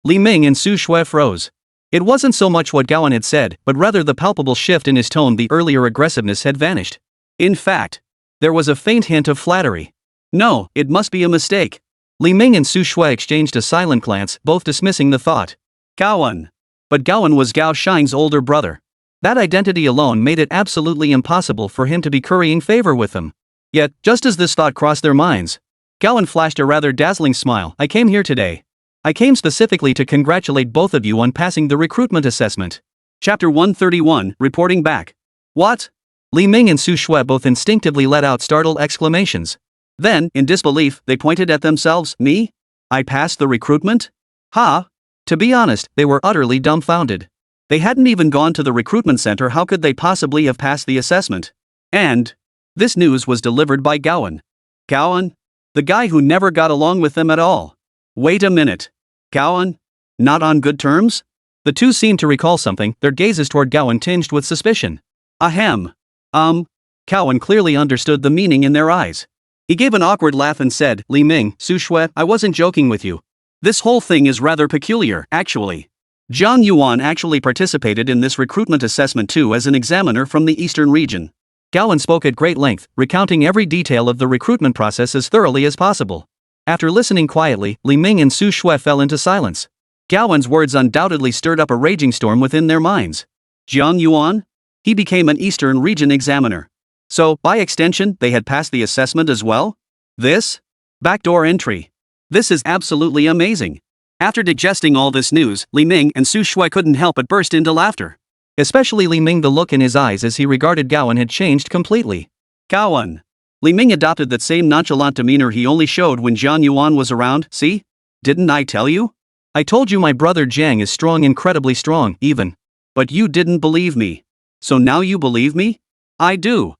Li Ming and Su Shui froze. It wasn't so much what Gaoan had said, but rather the palpable shift in his tone. The earlier aggressiveness had vanished. In fact, there was a faint hint of flattery. No, it must be a mistake. Li Ming and Su Shui exchanged a silent glance, both dismissing the thought. Gaoan. But Gaoan was Gao Shang's older brother. That identity alone made it absolutely impossible for him to be currying favor with them. Yet, just as this thought crossed their minds, Gaoan flashed a rather dazzling smile. I came here today. I came specifically to congratulate both of you on passing the recruitment assessment. Chapter 131, Reporting Back. What? Li Ming and Su Shui both instinctively let out startled exclamations. Then, in disbelief, they pointed at themselves. Me? I passed the recruitment? To be honest, they were utterly dumbfounded. They hadn't even gone to the recruitment center. How could they possibly have passed the assessment? And this news was delivered by Gaoan. Gaoan? The guy who never got along with them at all. Wait a minute. Gowan? Not on good terms? The two seemed to recall something, their gazes toward Gowan tinged with suspicion. Ahem. Cowan clearly understood the meaning in their eyes. He gave an awkward laugh and said, Li Ming, Su Shui, I wasn't joking with you. This whole thing is rather peculiar, actually. Jiang Yuan actually participated in this recruitment assessment too as an examiner from the eastern region. Gowan spoke at great length, recounting every detail of the recruitment process as thoroughly as possible. After listening quietly, Li Ming and Su Shui fell into silence. Gowan's words undoubtedly stirred up a raging storm within their minds. Jiang Yuan? He became an eastern region examiner. So, by extension, they had passed the assessment as well? This? Backdoor entry. This is absolutely amazing. After digesting all this news, Li Ming and Su Shui couldn't help but burst into laughter. Especially Li Ming, the look in his eyes as he regarded Gowan had changed completely. Gowan. Li Ming adopted that same nonchalant demeanor he only showed when Jiang Yuan was around, see? Didn't I tell you? I told you my brother Jiang is strong, incredibly strong, even. But you didn't believe me. So now you believe me? I do.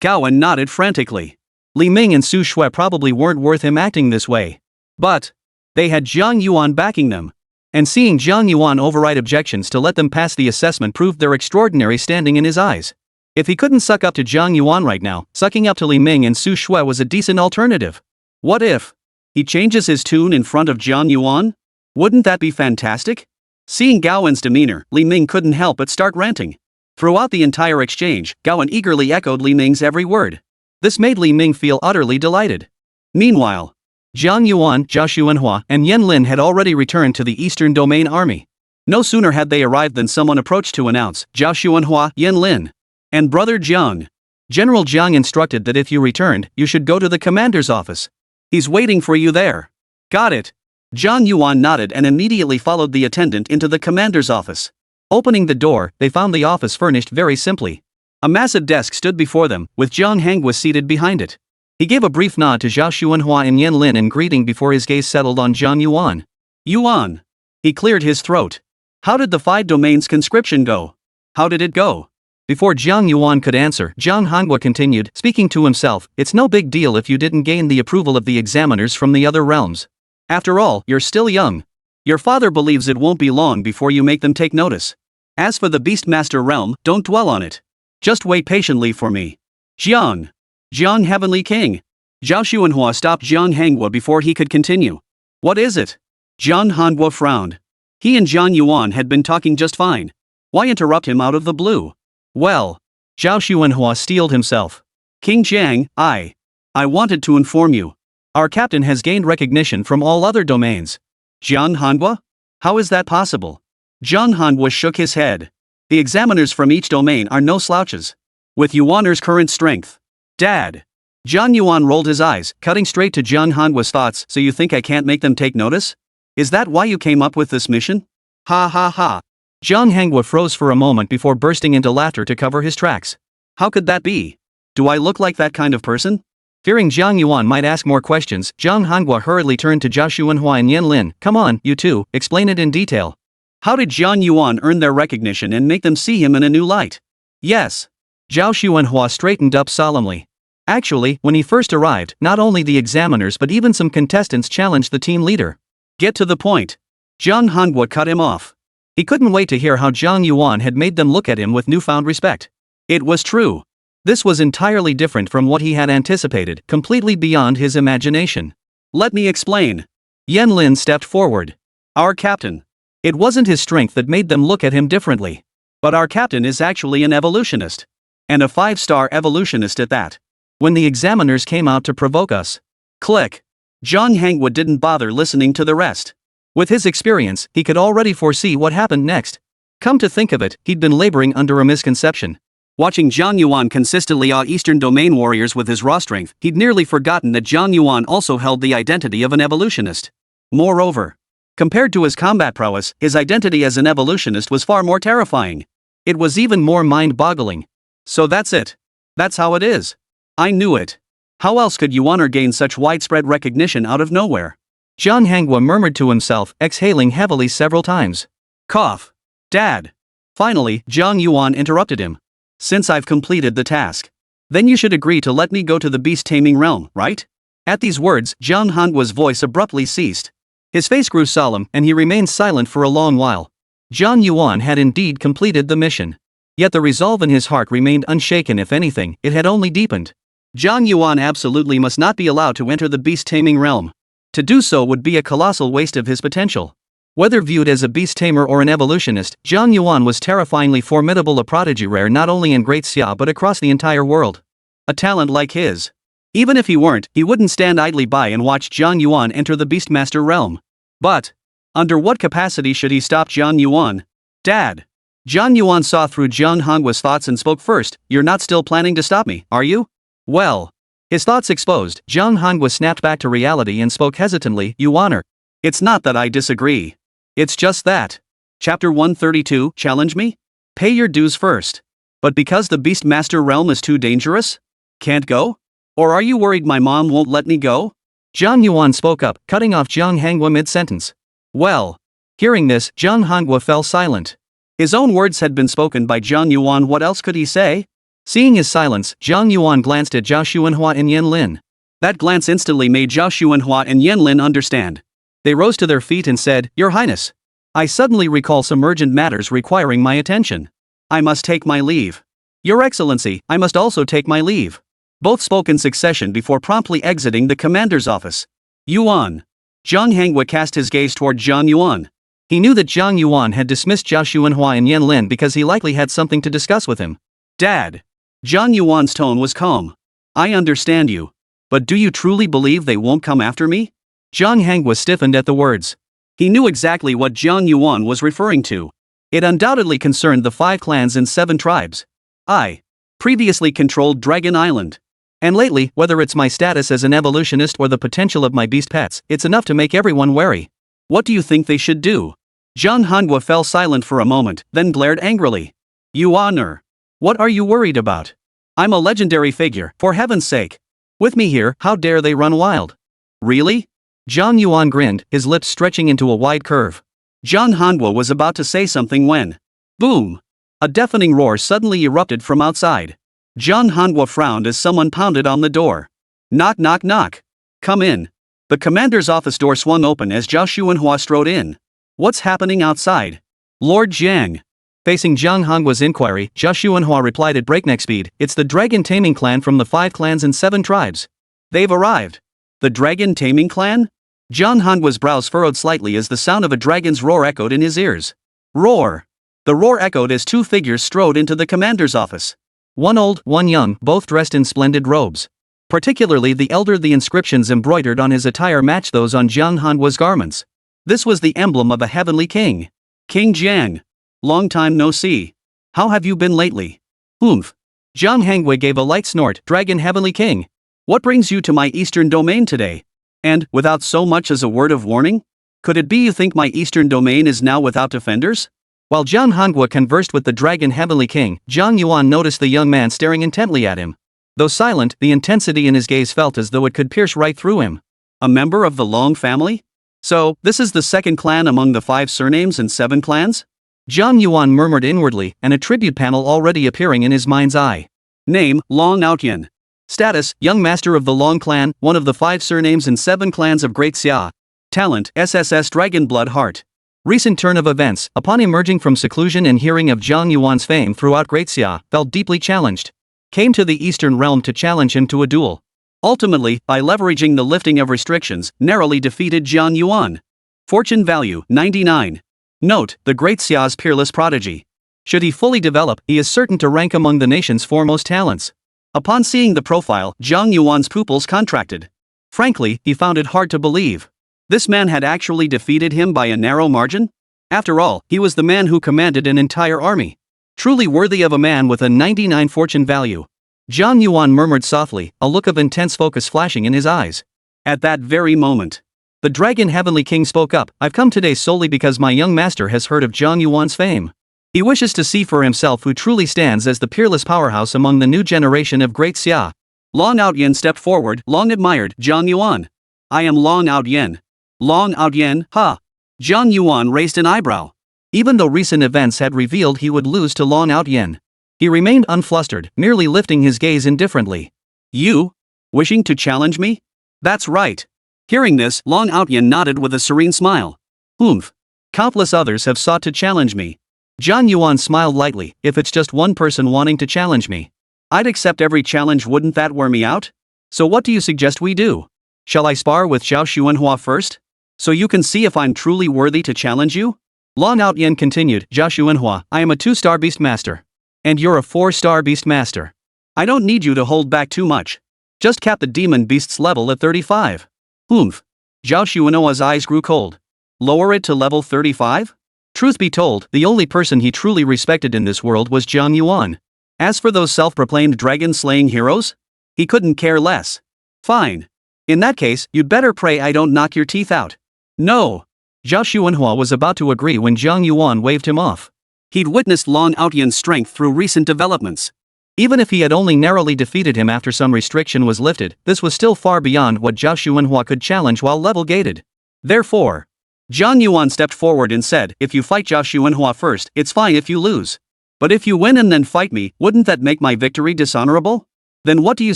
Gowan nodded frantically. Li Ming and Su Shui probably weren't worth him acting this way. But they had Jiang Yuan backing them. And seeing Jiang Yuan override objections to let them pass the assessment proved their extraordinary standing in his eyes. If he couldn't suck up to Jiang Yuan right now, sucking up to Li Ming and Su Shui was a decent alternative. What if he changes his tune in front of Jiang Yuan? Wouldn't that be fantastic? Seeing Gowan's demeanor, Li Ming couldn't help but start ranting. Throughout the entire exchange, Gowan eagerly echoed Li Ming's every word. This made Li Ming feel utterly delighted. Meanwhile, Jiang Yuan, Zhao Xuanhua, and Yan Lin had already returned to the Eastern Domain Army. No sooner had they arrived than someone approached to announce, Zhao Xuanhua, Yan Lin, and Brother Jiang. General Jiang instructed that if you returned, you should go to the commander's office. He's waiting for you there. Got it. Jiang Yuan nodded and immediately followed the attendant into the commander's office. Opening the door, they found the office furnished very simply. A massive desk stood before them, with Zhang Hangua seated behind it. He gave a brief nod to Zhao Xuanhua and Yan Lin in greeting before his gaze settled on Jiang Yuan. Yuan. He cleared his throat. How did the 5 domains conscription go? How did it go? Before Jiang Yuan could answer, Zhang Hangua continued, speaking to himself, it's no big deal if you didn't gain the approval of the examiners from the other realms. After all, you're still young. Your father believes it won't be long before you make them take notice. As for the Beastmaster realm, don't dwell on it. Just wait patiently for me. Jiang Heavenly King. Zhao Xuanhua stopped Jiang Hangua before he could continue. What is it? Jiang Hangua frowned. He and Jiang Yuan had been talking just fine. Why interrupt him out of the blue? Well, Zhao Xuanhua steeled himself. King Jiang, I wanted to inform you. Our captain has gained recognition from all other domains. Jiang Hangua? How is that possible? Jiang Hangua shook his head. The examiners from each domain are no slouches. With Yuaner's current strength. Dad. Jiang Yuan rolled his eyes, cutting straight to Jiang Hangua's thoughts. So you think I can't make them take notice? Is that why you came up with this mission? Ha ha ha. Jiang Hangua froze for a moment before bursting into laughter to cover his tracks. How could that be? Do I look like that kind of person? Fearing Jiang Yuan might ask more questions, Jiang Hangua hurriedly turned to Zhao Xuanhua and Yan Lin. Come on, you two, explain it in detail. How did Jiang Yuan earn their recognition and make them see him in a new light? Yes. Zhao Xuanhua straightened up solemnly. Actually, when he first arrived, not only the examiners but even some contestants challenged the team leader. Get to the point. Jiang Hangua cut him off. He couldn't wait to hear how Jiang Yuan had made them look at him with newfound respect. It was true. This was entirely different from what he had anticipated, completely beyond his imagination. Let me explain. Yan Lin stepped forward. Our captain. It wasn't his strength that made them look at him differently. But our captain is actually an evolutionist. And a 5-star evolutionist at that. When the examiners came out to provoke us. Click. Jiang Hangua didn't bother listening to the rest. With his experience, he could already foresee what happened next. Come to think of it, he'd been laboring under a misconception. Watching Jiang Yuan consistently awe Eastern Domain warriors with his raw strength, he'd nearly forgotten that Jiang Yuan also held the identity of an evolutionist. Moreover, compared to his combat prowess, his identity as an evolutionist was far more terrifying. It was even more mind-boggling. So that's it. That's how it is. I knew it. How else could Yuaner gain such widespread recognition out of nowhere? Jiang Hangua murmured to himself, exhaling heavily several times. Cough. Dad. Finally, Jiang Yuan interrupted him. Since I've completed the task, then you should agree to let me go to the beast-taming realm, right? At these words, Jiang Yuan's voice abruptly ceased. His face grew solemn, and he remained silent for a long while. Jiang Yuan had indeed completed the mission. Yet the resolve in his heart remained unshaken. If anything, it had only deepened. Jiang Yuan absolutely must not be allowed to enter the beast-taming realm. To do so would be a colossal waste of his potential. Whether viewed as a beast-tamer or an evolutionist, Jiang Yuan was terrifyingly formidable, a prodigy rare not only in Great Xia but across the entire world. A talent like his. Even if he weren't, he wouldn't stand idly by and watch Jiang Yuan enter the Beastmaster realm. But under what capacity should he stop Jiang Yuan? Dad. Jiang Yuan saw through Jiang Yuan's thoughts and spoke first. You're not still planning to stop me, are you? Well. His thoughts exposed, Jiang Yuan snapped back to reality and spoke hesitantly. Yuaner. It's not that I disagree. It's just that. Chapter 132, challenge me? Pay your dues first. But because the Beastmaster realm is too dangerous? Can't go? Or are you worried my mom won't let me go? Jiang Yuan spoke up, cutting off Jiang Hangua mid-sentence. Well. Hearing this, Jiang Hangua fell silent. His own words had been spoken by Jiang Yuan. What else could he say? Seeing his silence, Jiang Yuan glanced at Zhao Xuanhua and Yan Lin. That glance instantly made Zhao Xuanhua and Yan Lin understand. They rose to their feet and said, Your Highness. I suddenly recall some urgent matters requiring my attention. I must take my leave. Your Excellency, I must also take my leave. Both spoke in succession before promptly exiting the commander's office. Yuan. Jiang Hangua cast his gaze toward Jiang Yuan. He knew that Jiang Yuan had dismissed Zhao Xuanhua and Yan Lin because he likely had something to discuss with him. Dad. Jiang Yuan's tone was calm. I understand you. But do you truly believe they won't come after me? Jiang Hangua stiffened at the words. He knew exactly what Jiang Yuan was referring to. It undoubtedly concerned the 5 clans and 7 tribes. I previously controlled Dragon Island. And lately, whether it's my status as an evolutionist or the potential of my beast pets, it's enough to make everyone wary. What do you think they should do? Jiang Hangua fell silent for a moment, then glared angrily. Yuaner. What are you worried about? I'm a legendary figure, for heaven's sake. With me here, how dare they run wild? Really? Jiang Yuan grinned, his lips stretching into a wide curve. Jiang Hangua was about to say something when. Boom! A deafening roar suddenly erupted from outside. Jiang Hangua frowned as someone pounded on the door. Knock knock knock. Come in. The commander's office door swung open as Zhao Xuanhua strode in. What's happening outside? Lord Jiang. Facing Jiang Hangua's inquiry, Zhao Xuanhua replied at breakneck speed, It's the dragon taming clan from the 5 clans and 7 tribes. They've arrived. The dragon taming clan? Jiang Hangua's brows furrowed slightly as the sound of a dragon's roar echoed in his ears. Roar. The roar echoed as 2 figures strode into the commander's office. One old, one young, both dressed in splendid robes. Particularly the elder, the inscriptions embroidered on his attire matched those on Jiang Hangua's garments. This was the emblem of a heavenly king. King Jiang. Long time no see. How have you been lately? Oomph. Jiang Hangua gave a light snort. Dragon Heavenly King. What brings you to my eastern domain today? And, without so much as a word of warning? Could it be you think my eastern domain is now without defenders? While Jiang Hangua conversed with the Dragon Heavenly King, Jiang Yuan noticed the young man staring intently at him. Though silent, the intensity in his gaze felt as though it could pierce right through him. A member of the Long family? So, this is the 2nd clan among the 5 surnames and 7 clans? Jiang Yuan murmured inwardly, an attribute panel already appearing in his mind's eye. Name, Long Outyan. Status, young master of the Long clan, one of the 5 surnames and 7 clans of Great Xia. Talent, SSS Dragon Blood Heart. Recent turn of events, upon emerging from seclusion and hearing of Jiang Yuan's fame throughout Great Xia, felt deeply challenged. Came to the Eastern Realm to challenge him to a duel. Ultimately, by leveraging the lifting of restrictions, narrowly defeated Jiang Yuan. Fortune value, 99. Note, the Great Xia's peerless prodigy. Should he fully develop, he is certain to rank among the nation's foremost talents. Upon seeing the profile, Jiang Yuan's pupils contracted. Frankly, he found it hard to believe. This man had actually defeated him by a narrow margin? After all, he was the man who commanded an entire army. Truly worthy of a man with a 99 fortune value. Jiang Yuan murmured softly, a look of intense focus flashing in his eyes. At that very moment, the Dragon Heavenly King spoke up, I've come today solely because my young master has heard of Jiang Yuan's fame. He wishes to see for himself who truly stands as the peerless powerhouse among the new generation of Great Xia. Long Outyan stepped forward, Long admired Jiang Yuan. I am Long Outyan. Long Outyan, ha! Jiang Yuan raised an eyebrow. Even though recent events had revealed he would lose to Long Outyan, he remained unflustered, merely lifting his gaze indifferently. You? Wishing to challenge me? That's right. Hearing this, Long Outyan nodded with a serene smile. Oomph. Countless others have sought to challenge me. Jiang Yuan smiled lightly. If it's just one person wanting to challenge me, I'd accept every challenge. Wouldn't that wear me out? So what do you suggest we do? Shall I spar with Zhao Xuanhua first? So you can see if I'm truly worthy to challenge you? Long Outyan continued. Zhao Xuanhua, I am a 2-star beast master. And you're a 4-star beast master. I don't need you to hold back too much. Just cap the demon beast's level at 35. Oomph. Zhao Xuanhua's eyes grew cold. Lower it to level 35? Truth be told, the only person he truly respected in this world was Jiang Yuan. As for those self-proclaimed dragon-slaying heroes, he couldn't care less. Fine. In that case, you'd better pray I don't knock your teeth out. No. Zhao Xuanhua was about to agree when Jiang Yuan waved him off. He'd witnessed Long Outyan's strength through recent developments. Even if he had only narrowly defeated him after some restriction was lifted, this was still far beyond what Zhao Xuanhua could challenge while level-gated. Therefore, Jiang Yuan stepped forward and said, if you fight Zhao Xuanhua first, it's fine if you lose. But if you win and then fight me, wouldn't that make my victory dishonorable? Then what do you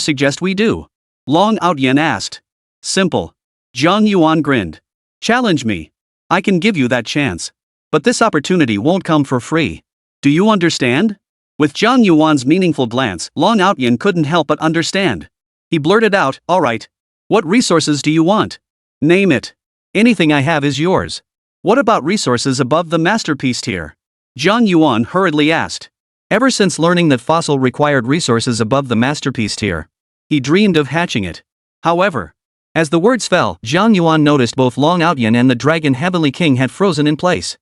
suggest we do? Long Outyan asked. Simple. Jiang Yuan grinned. Challenge me. I can give you that chance. But this opportunity won't come for free. Do you understand? With Jiang Yuan's meaningful glance, Long Outyan couldn't help but understand. He blurted out, all right. What resources do you want? Name it. Anything I have is yours. What about resources above the masterpiece tier? Jiang Yuan hurriedly asked. Ever since learning that Fossil required resources above the masterpiece tier, he dreamed of hatching it. However, as the words fell, Jiang Yuan noticed both Long Outyan and the Dragon Heavenly King had frozen in place.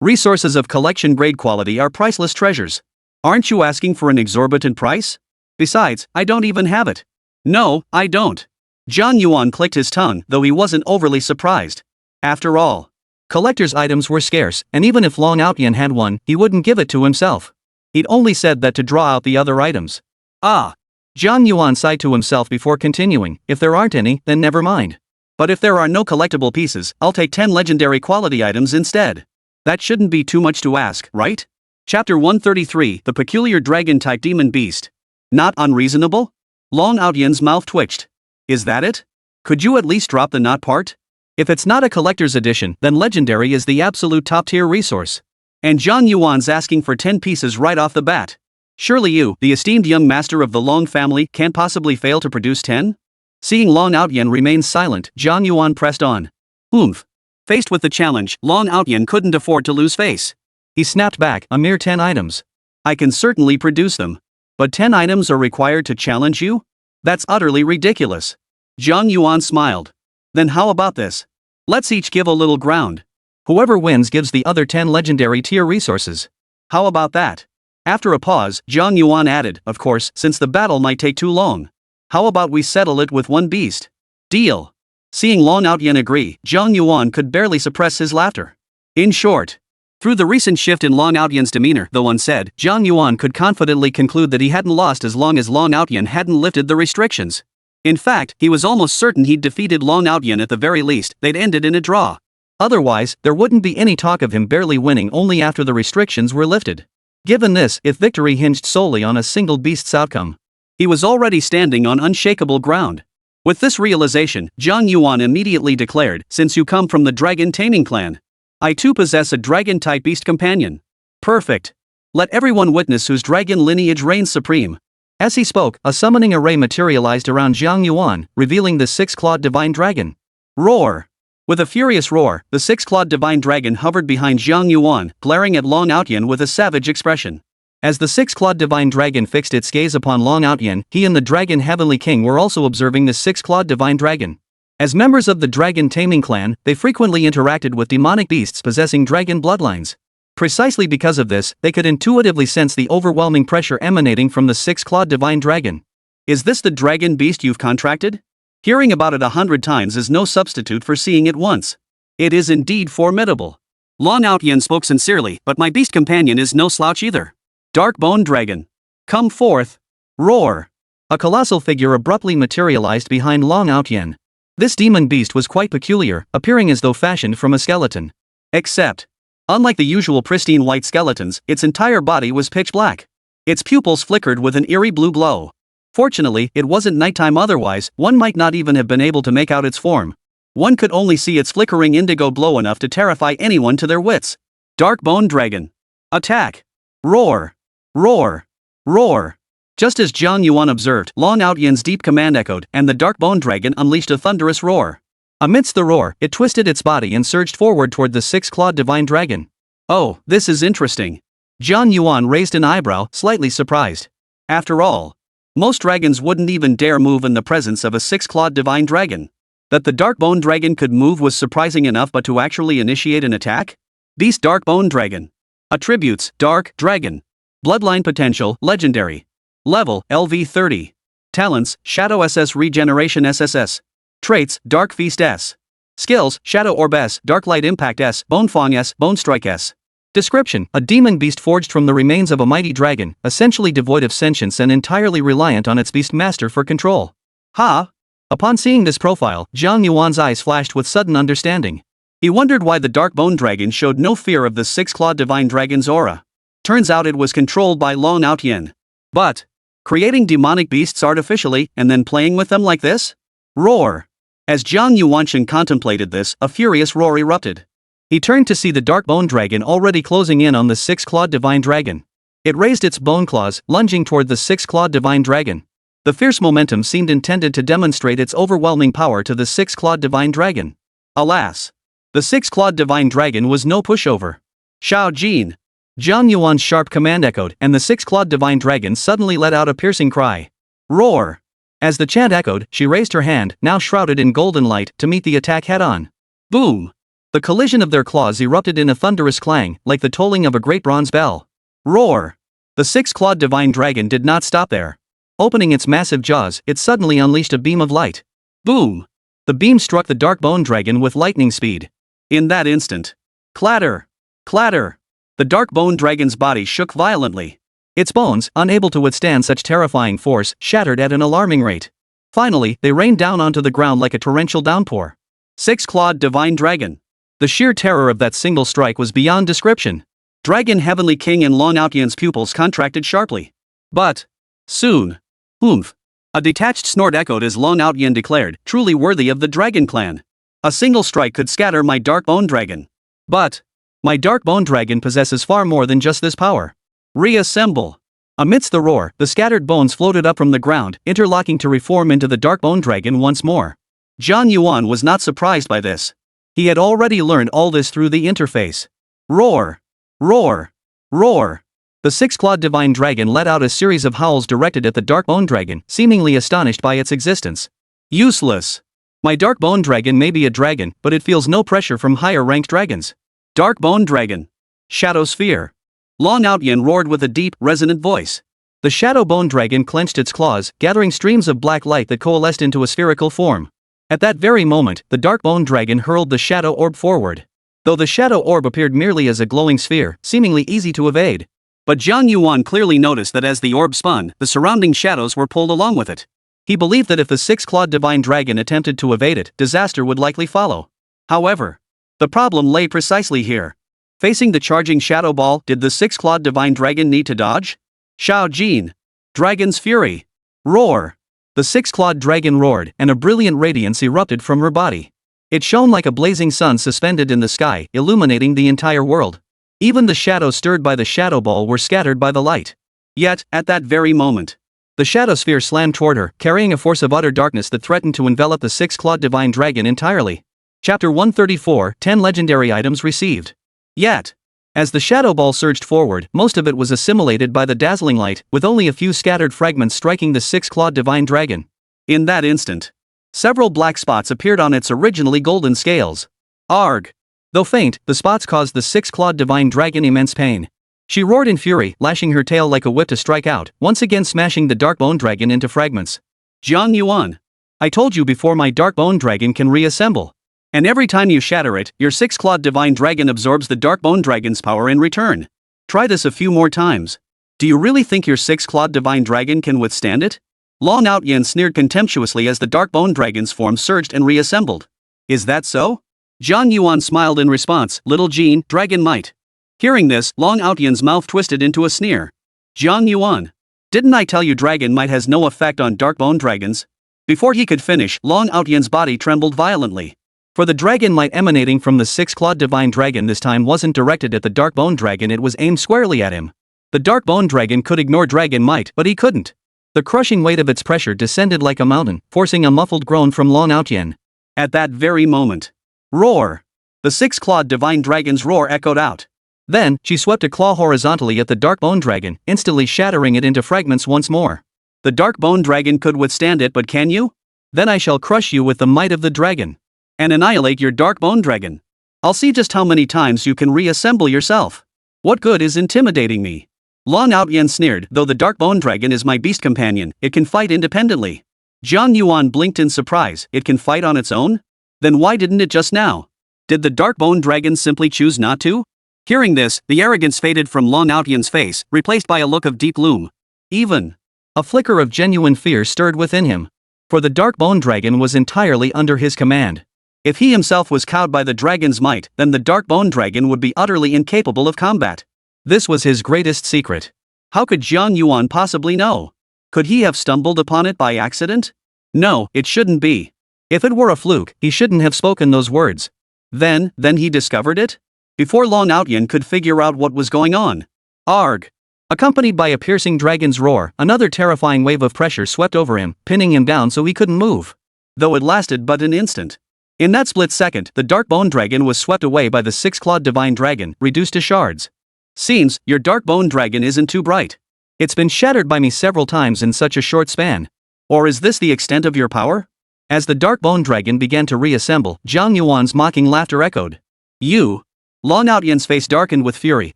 Resources of collection-grade quality are priceless treasures. Aren't you asking for an exorbitant price? Besides, I don't even have it. No, I don't. Jiang Yuan clicked his tongue, though he wasn't overly surprised. After all, collector's items were scarce, and even if Long Outyan had one, he wouldn't give it to himself. He'd only said that to draw out the other items. Ah. Jiang Yuan sighed to himself before continuing, if there aren't any, then never mind. But if there are no collectible pieces, I'll take 10 legendary quality items instead. That shouldn't be too much to ask, right? Chapter 133, The Peculiar Dragon-Type Demon Beast. Not unreasonable? Long Outyan's mouth twitched. Is that it? Could you at least drop the not part? If it's not a collector's edition, then legendary is the absolute top-tier resource. And Jiang Yuan's asking for 10 pieces right off the bat. Surely you, the esteemed young master of the Long family, can't possibly fail to produce 10? Seeing Long Outyan remain silent, Jiang Yuan pressed on. Oomph. Faced with the challenge, Long Outyan couldn't afford to lose face. He snapped back, a mere 10 items. I can certainly produce them. But 10 items are required to challenge you? That's utterly ridiculous. Jiang Yuan smiled. Then how about this? Let's each give a little ground. Whoever wins gives the other 10 legendary tier resources. How about that? After a pause, Jiang Yuan added, of course, since the battle might take too long. How about we settle it with one beast? Deal. Seeing Long Outyan agree, Jiang Yuan could barely suppress his laughter. In short, through the recent shift in Long Outyan's demeanor, though unsaid, Jiang Yuan could confidently conclude that he hadn't lost as long as Long Outyan hadn't lifted the restrictions. In fact, he was almost certain he'd defeated Long Outyan at the very least, they'd ended in a draw. Otherwise, there wouldn't be any talk of him barely winning only after the restrictions were lifted. Given this, if victory hinged solely on a single beast's outcome, he was already standing on unshakable ground. With this realization, Jiang Yuan immediately declared, since you come from the dragon taming clan, I too possess a dragon-type beast companion. Perfect. Let everyone witness whose dragon lineage reigns supreme. As he spoke, a summoning array materialized around Jiang Yuan, revealing the six-clawed divine dragon. Roar! With a furious roar, the six-clawed divine dragon hovered behind Jiang Yuan, glaring at Long Outyan with a savage expression. As the six-clawed divine dragon fixed its gaze upon Long Outyan, he and the Dragon Heavenly King were also observing the six-clawed divine dragon. As members of the dragon taming clan, they frequently interacted with demonic beasts possessing dragon bloodlines. Precisely because of this, they could intuitively sense the overwhelming pressure emanating from the six-clawed divine dragon. Is this the dragon beast you've contracted? Hearing about it 100 times is no substitute for seeing it once. It is indeed formidable. Long Outyan spoke sincerely, but my beast companion is no slouch either. Dark Bone Dragon. Come forth. Roar. A colossal figure abruptly materialized behind Long Outyan. This demon beast was quite peculiar, appearing as though fashioned from a skeleton. Except, unlike the usual pristine white skeletons, its entire body was pitch black. Its pupils flickered with an eerie blue glow. Fortunately, it wasn't nighttime, otherwise, one might not even have been able to make out its form. One could only see its flickering indigo glow enough to terrify anyone to their wits. Dark Bone Dragon. Attack! Roar! Roar! Roar! Just as Jiang Yuan observed, Long Out Yin's deep command echoed, and the Dark Bone Dragon unleashed a thunderous roar. Amidst the roar, it twisted its body and surged forward toward the six-clawed divine dragon. Oh, this is interesting. Jiang Yuan raised an eyebrow, slightly surprised. After all, most dragons wouldn't even dare move in the presence of a six-clawed divine dragon. That the Dark Bone Dragon could move was surprising enough, but to actually initiate an attack? Beast Dark Bone Dragon. Attributes: Dark Dragon. Bloodline potential: Legendary. Level: LV 30. Talents: Shadow SS Regeneration SSS. Traits: Dark Feast S. Skills: Shadow Orb S, Dark Light Impact S, Bone Fong S, Bone Strike S. Description: a demon beast forged from the remains of a mighty dragon, essentially devoid of sentience and entirely reliant on its beast master for control. Ha! Upon seeing this profile, Jiang Yuan's eyes flashed with sudden understanding. He wondered why the Dark Bone Dragon showed no fear of the six-clawed divine dragon's aura. Turns out it was controlled by Long Out Yin. But creating demonic beasts artificially and then playing with them like this? Roar! As Jiang Yuan contemplated this, a furious roar erupted. He turned to see the Dark Bone Dragon already closing in on the six-clawed divine dragon. It raised its bone claws, lunging toward the six-clawed divine dragon. The fierce momentum seemed intended to demonstrate its overwhelming power to the six-clawed divine dragon. Alas! The six-clawed divine dragon was no pushover. Shao Jin! Jiang Yuan's sharp command echoed, and the six-clawed divine dragon suddenly let out a piercing cry. Roar! As the chant echoed, she raised her hand, now shrouded in golden light, to meet the attack head-on. Boom! The collision of their claws erupted in a thunderous clang, like the tolling of a great bronze bell. Roar! The six-clawed divine dragon did not stop there. Opening its massive jaws, it suddenly unleashed a beam of light. Boom! The beam struck the Dark Bone Dragon with lightning speed. In that instant, clatter! Clatter! The Dark Bone Dragon's body shook violently. Its bones, unable to withstand such terrifying force, shattered at an alarming rate. Finally, they rained down onto the ground like a torrential downpour. Six-clawed divine dragon. The sheer terror of that single strike was beyond description. Dragon Heavenly King and Long Out Yin's pupils contracted sharply. But soon. Oomph. A detached snort echoed as Long Out Yin declared, truly worthy of the Dragon Clan. A single strike could scatter my Dark Bone Dragon. But my Dark Bone Dragon possesses far more than just this power. Reassemble. Amidst the roar, the scattered bones floated up from the ground, interlocking to reform into the Dark Bone Dragon once more. Jiang Yuan was not surprised by this. He had already learned all this through the interface. Roar! Roar! Roar! The six-clawed divine dragon let out a series of howls directed at the Dark Bone Dragon, seemingly astonished by its existence. Useless. My Dark Bone Dragon may be a dragon, but it feels no pressure from higher-ranked dragons. Dark Bone Dragon. Shadow Sphere. Long Out Yin roared with a deep, resonant voice. The Shadow Bone Dragon clenched its claws, gathering streams of black light that coalesced into a spherical form. At that very moment, the Dark Bone Dragon hurled the Shadow Orb forward. Though the Shadow Orb appeared merely as a glowing sphere, seemingly easy to evade. But Jiang Yuan clearly noticed that as the orb spun, the surrounding shadows were pulled along with it. He believed that if the six-clawed divine dragon attempted to evade it, disaster would likely follow. However, the problem lay precisely here. Facing the charging shadow ball, did the six-clawed divine dragon need to dodge? Shao Jin. Dragon's Fury. Roar. The six-clawed dragon roared, and a brilliant radiance erupted from her body. It shone like a blazing sun suspended in the sky, illuminating the entire world. Even the shadows stirred by the shadow ball were scattered by the light. Yet, at that very moment, the shadow sphere slammed toward her, carrying a force of utter darkness that threatened to envelop the six-clawed divine dragon entirely. Chapter 134, 10 Legendary Items Received. Yet, as the shadow ball surged forward, most of it was assimilated by the dazzling light, with only a few scattered fragments striking the six-clawed divine dragon. In that instant, several black spots appeared on its originally golden scales. Arg! Though faint, the spots caused the six-clawed divine dragon immense pain. She roared in fury, lashing her tail like a whip to strike out, once again smashing the Dark Bone Dragon into fragments. Jiang Yuan. I told you before, my Dark Bone Dragon can reassemble. And every time you shatter it, your six-clawed divine dragon absorbs the Dark Bone Dragon's power in return. Try this a few more times. Do you really think your six-clawed divine dragon can withstand it? Long Out Yin sneered contemptuously as the Dark Bone Dragon's form surged and reassembled. Is that so? Jiang Yuan smiled in response, little Jean, dragon might. Hearing this, Long Out Yin's mouth twisted into a sneer. Jiang Yuan. Didn't I tell you dragon might has no effect on dark-bone dragons? Before he could finish, Long Outyan's body trembled violently. For the dragon might emanating from the six-clawed divine dragon this time wasn't directed at the dark-bone dragon, it was aimed squarely at him. The dark-bone dragon could ignore dragon might, but he couldn't. The crushing weight of its pressure descended like a mountain, forcing a muffled groan from Long Outyan. At that very moment, roar! The six-clawed divine dragon's roar echoed out. Then, she swept a claw horizontally at the dark-bone dragon, instantly shattering it into fragments once more. The dark-bone dragon could withstand it, but can you? Then I shall crush you with the might of the dragon. And annihilate your dark-bone dragon. I'll see just how many times you can reassemble yourself. What good is intimidating me? Long Outyan sneered, though the dark-bone dragon is my beast companion, it can fight independently. Jiang Yuan blinked in surprise, it can fight on its own? Then why didn't it just now? Did the dark-bone dragon simply choose not to? Hearing this, the arrogance faded from Long Outyan's face, replaced by a look of deep gloom. Even a flicker of genuine fear stirred within him. For the dark-bone dragon was entirely under his command. If he himself was cowed by the dragon's might, then the dark-bone dragon would be utterly incapable of combat. This was his greatest secret. How could Jiang Yuan possibly know? Could he have stumbled upon it by accident? No, it shouldn't be. If it were a fluke, he shouldn't have spoken those words. Then he discovered it? Before Long Outyan could figure out what was going on. Arg! Accompanied by a piercing dragon's roar, another terrifying wave of pressure swept over him, pinning him down so he couldn't move. Though it lasted but an instant. In that split second, the dark-bone dragon was swept away by the six-clawed divine dragon, reduced to shards. Seems, your dark-bone dragon isn't too bright. It's been shattered by me several times in such a short span. Or is this the extent of your power? As the dark-bone dragon began to reassemble, Jiang Yuan's mocking laughter echoed. You? Long Outyan's face darkened with fury.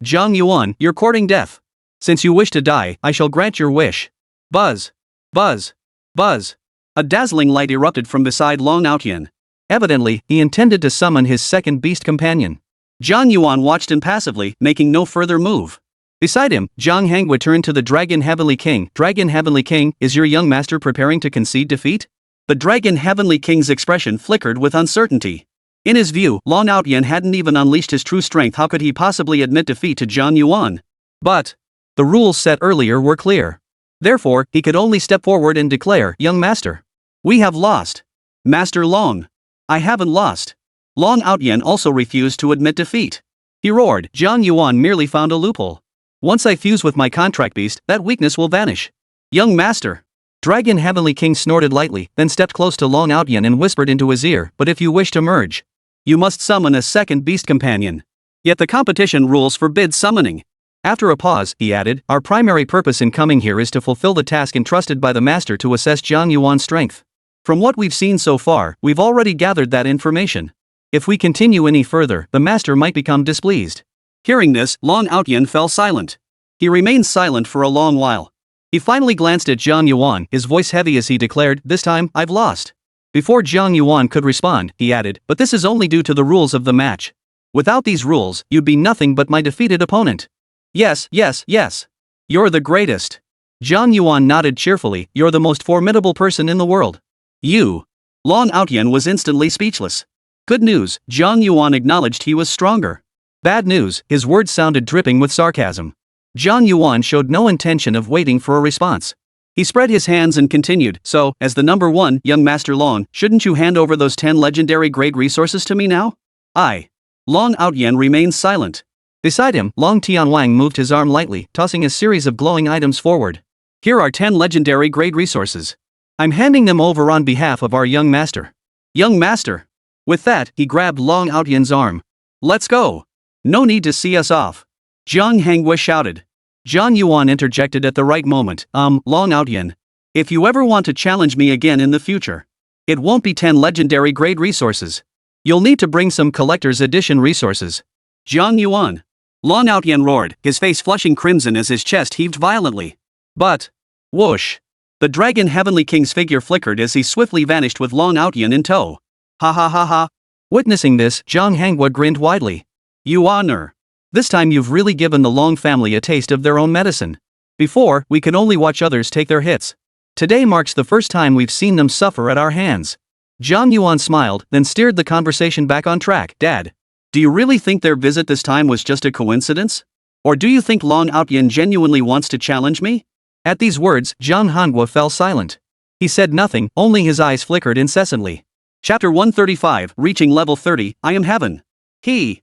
Jiang Yuan, you're courting death. Since you wish to die, I shall grant your wish. Buzz! Buzz! Buzz! A dazzling light erupted from beside Long Outyan. Evidently, he intended to summon his second beast companion. Jiang Yuan watched impassively, making no further move. Beside him, Jiang Hangwa turned to the Dragon Heavenly King. Dragon Heavenly King, is your young master preparing to concede defeat? The Dragon Heavenly King's expression flickered with uncertainty. In his view, Long Outyan hadn't even unleashed his true strength. How could he possibly admit defeat to Jiang Yuan? But the rules set earlier were clear. Therefore, he could only step forward and declare, Young Master, we have lost. Master Long, I haven't lost. Long Outyan also refused to admit defeat. He roared. Jiang Yuan merely found a loophole. Once I fuse with my contract beast, that weakness will vanish. Young Master. Dragon Heavenly King snorted lightly, then stepped close to Long Outyan and whispered into his ear, but if you wish to merge, you must summon a second beast companion. Yet the competition rules forbid summoning. After a pause, he added, our primary purpose in coming here is to fulfill the task entrusted by the master to assess Jiang Yuan's strength. From what we've seen so far, we've already gathered that information. If we continue any further, the master might become displeased. Hearing this, Long Outyan fell silent. He remained silent for a long while. He finally glanced at Jiang Yuan, his voice heavy as he declared, this time, I've lost. Before Jiang Yuan could respond, he added, but this is only due to the rules of the match. Without these rules, you'd be nothing but my defeated opponent. Yes. You're the greatest. Jiang Yuan nodded cheerfully, you're the most formidable person in the world. You. Long Outyan was instantly speechless. Good news, Jiang Yuan acknowledged he was stronger. Bad news, his words sounded dripping with sarcasm. Jiang Yuan showed no intention of waiting for a response. He spread his hands and continued, so, as the number one, young Master Long, shouldn't you hand over those 10 legendary grade resources to me now? Long Outyan remained silent. Beside him, Long Tianwang moved his arm lightly, tossing a series of glowing items forward. Here are 10 legendary grade resources. I'm handing them over on behalf of our young master. Young Master. With that, he grabbed Long Outyan's arm. Let's go. No need to see us off. Jiang Hangwa shouted. Jiang Yuan interjected at the right moment, Long Outyan. If you ever want to challenge me again in the future, it won't be 10 legendary grade resources. You'll need to bring some collector's edition resources. Jiang Yuan. Long Outyan roared, his face flushing crimson as his chest heaved violently. But, whoosh! The Dragon Heavenly King's figure flickered as he swiftly vanished with Long Outyan in tow. Ha ha ha ha. Witnessing this, Jiang Hangwa grinned widely. You honor. This time you've really given the Long family a taste of their own medicine. Before, we could only watch others take their hits. Today marks the first time we've seen them suffer at our hands. Jiang Yuan smiled, then steered the conversation back on track. Dad, do you really think their visit this time was just a coincidence? Or do you think Long Outyan genuinely wants to challenge me? At these words, Zhang Hanguo fell silent. He said nothing, only his eyes flickered incessantly. Chapter 135, Reaching Level 30, I am Heaven. He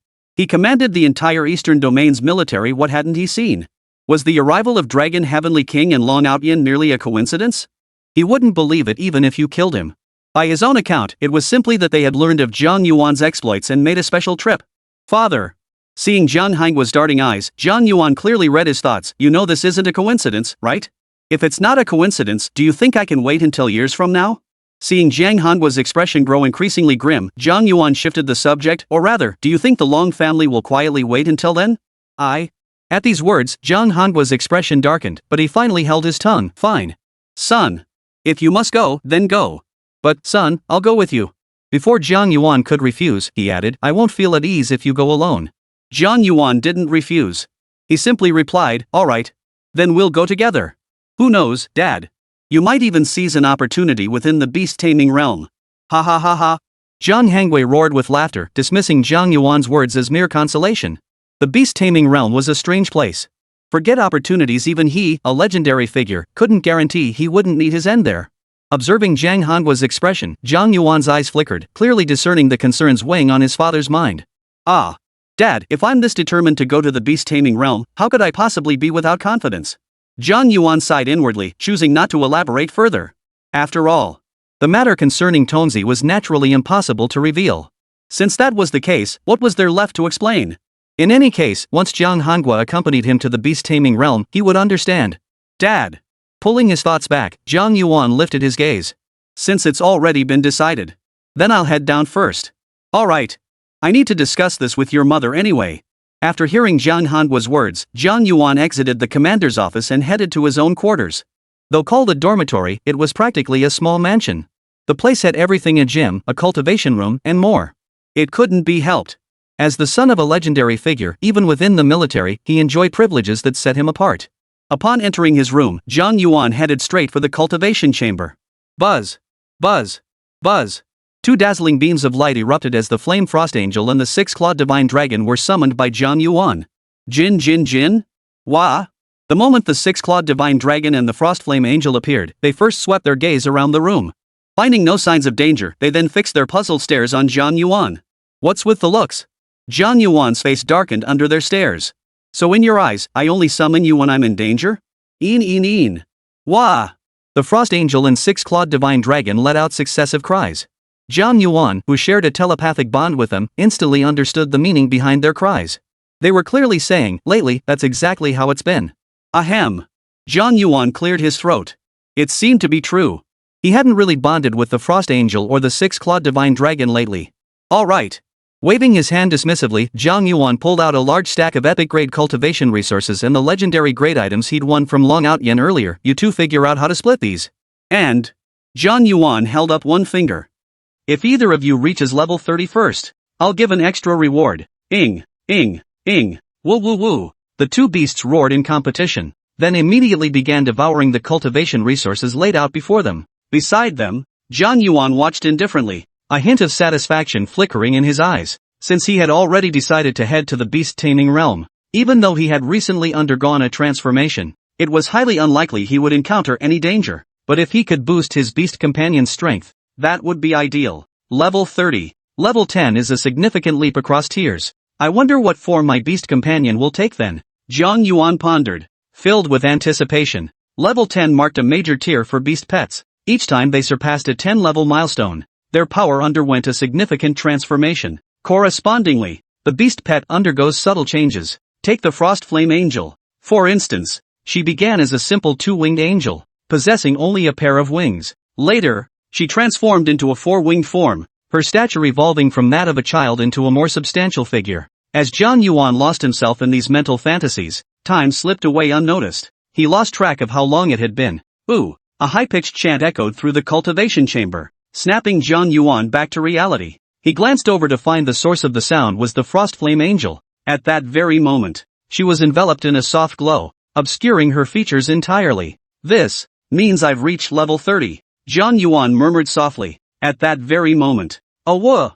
commanded the entire Eastern Domain's military. What hadn't he seen? Was the arrival of Dragon Heavenly King and Long Outyin merely a coincidence? He wouldn't believe it even if you killed him. By his own account, it was simply that they had learned of Jiang Yuan's exploits and made a special trip. Father. Seeing Zhang Hanguo's darting eyes, Jiang Yuan clearly read his thoughts. You know this isn't a coincidence, right? If it's not a coincidence, do you think I can wait until years from now? Seeing Jiang Hanguo's expression grow increasingly grim, Jiang Yuan shifted the subject. Or rather, do you think the Long family will quietly wait until then? At these words, Zhang Hanguo's expression darkened, but he finally held his tongue. Fine. Son. If you must go, then go. But, son, I'll go with you. Before Jiang Yuan could refuse, he added, I won't feel at ease if you go alone. Jiang Yuan didn't refuse. He simply replied, all right. Then we'll go together. Who knows, Dad? You might even seize an opportunity within the beast-taming realm. Ha ha ha ha. Zhang Hanguo roared with laughter, dismissing Jiang Yuan's words as mere consolation. The beast-taming realm was a strange place. Forget opportunities, even he, a legendary figure, couldn't guarantee he wouldn't meet his end there. Observing Jiang Hanguo's expression, Jiang Yuan's eyes flickered, clearly discerning the concerns weighing on his father's mind. Ah. Dad, if I'm this determined to go to the beast-taming realm, how could I possibly be without confidence? Jiang Yuan sighed inwardly, choosing not to elaborate further. After all, the matter concerning Tonzi was naturally impossible to reveal. Since that was the case, what was there left to explain? In any case, once Jiang Hanguo accompanied him to the beast-taming realm, he would understand. Dad. Pulling his thoughts back, Jiang Yuan lifted his gaze. Since it's already been decided, then I'll head down first. All right. I need to discuss this with your mother anyway. After hearing Zhang Hanguo's words, Jiang Yuan exited the commander's office and headed to his own quarters. Though called a dormitory, it was practically a small mansion. The place had everything: a gym, a cultivation room, and more. It couldn't be helped. As the son of a legendary figure, even within the military, he enjoyed privileges that set him apart. Upon entering his room, Jiang Yuan headed straight for the cultivation chamber. Buzz! Buzz! Buzz! Two dazzling beams of light erupted as the Flame Frost Angel and the six-clawed Divine Dragon were summoned by Jiang Yuan. Jin Jin Jin? Wah! The moment the six-clawed Divine Dragon and the Frost Flame Angel appeared, they first swept their gaze around the room. Finding no signs of danger, they then fixed their puzzled stares on Jiang Yuan. What's with the looks? Jiang Yuan's face darkened under their stares. So in your eyes, I only summon you when I'm in danger? Een. Wah! The Frost Angel and six-clawed Divine Dragon let out successive cries. Jiang Yuan, who shared a telepathic bond with them, instantly understood the meaning behind their cries. They were clearly saying, lately, that's exactly how it's been. Ahem. Jiang Yuan cleared his throat. It seemed to be true. He hadn't really bonded with the Frost Angel or the six-clawed Divine Dragon lately. All right. Waving his hand dismissively, Jiang Yuan pulled out a large stack of epic-grade cultivation resources and the legendary grade items he'd won from Long Outyin earlier. You two figure out how to split these. And Jiang Yuan held up one finger. If either of you reaches level 30 first, I'll give an extra reward. Ing. Woo woo woo. The two beasts roared in competition, then immediately began devouring the cultivation resources laid out before them. Beside them, Jiang Yuan watched indifferently, a hint of satisfaction flickering in his eyes, since he had already decided to head to the beast-taming realm. Even though he had recently undergone a transformation, it was highly unlikely he would encounter any danger. But if he could boost his beast companion's strength, that would be ideal. Level 30. Level 10 is a significant leap across tiers. I wonder what form my beast companion will take then. Jiang Yuan pondered, filled with anticipation. Level 10 marked a major tier for beast pets. Each time they surpassed a 10-level milestone, their power underwent a significant transformation. Correspondingly, the beast pet undergoes subtle changes. Take the Frost Flame Angel. For instance, she began as a simple two-winged angel, possessing only a pair of wings. Later, she transformed into a four-winged form, her stature evolving from that of a child into a more substantial figure. As Jiang Yuan lost himself in these mental fantasies, time slipped away unnoticed. He lost track of how long it had been. Ooh! A high-pitched chant echoed through the cultivation chamber, snapping Jiang Yuan back to reality. He glanced over to find the source of the sound was the Frost Flame Angel. At that very moment, she was enveloped in a soft glow, obscuring her features entirely. This means I've reached level 30. Jiang Yuan murmured softly. At that very moment, a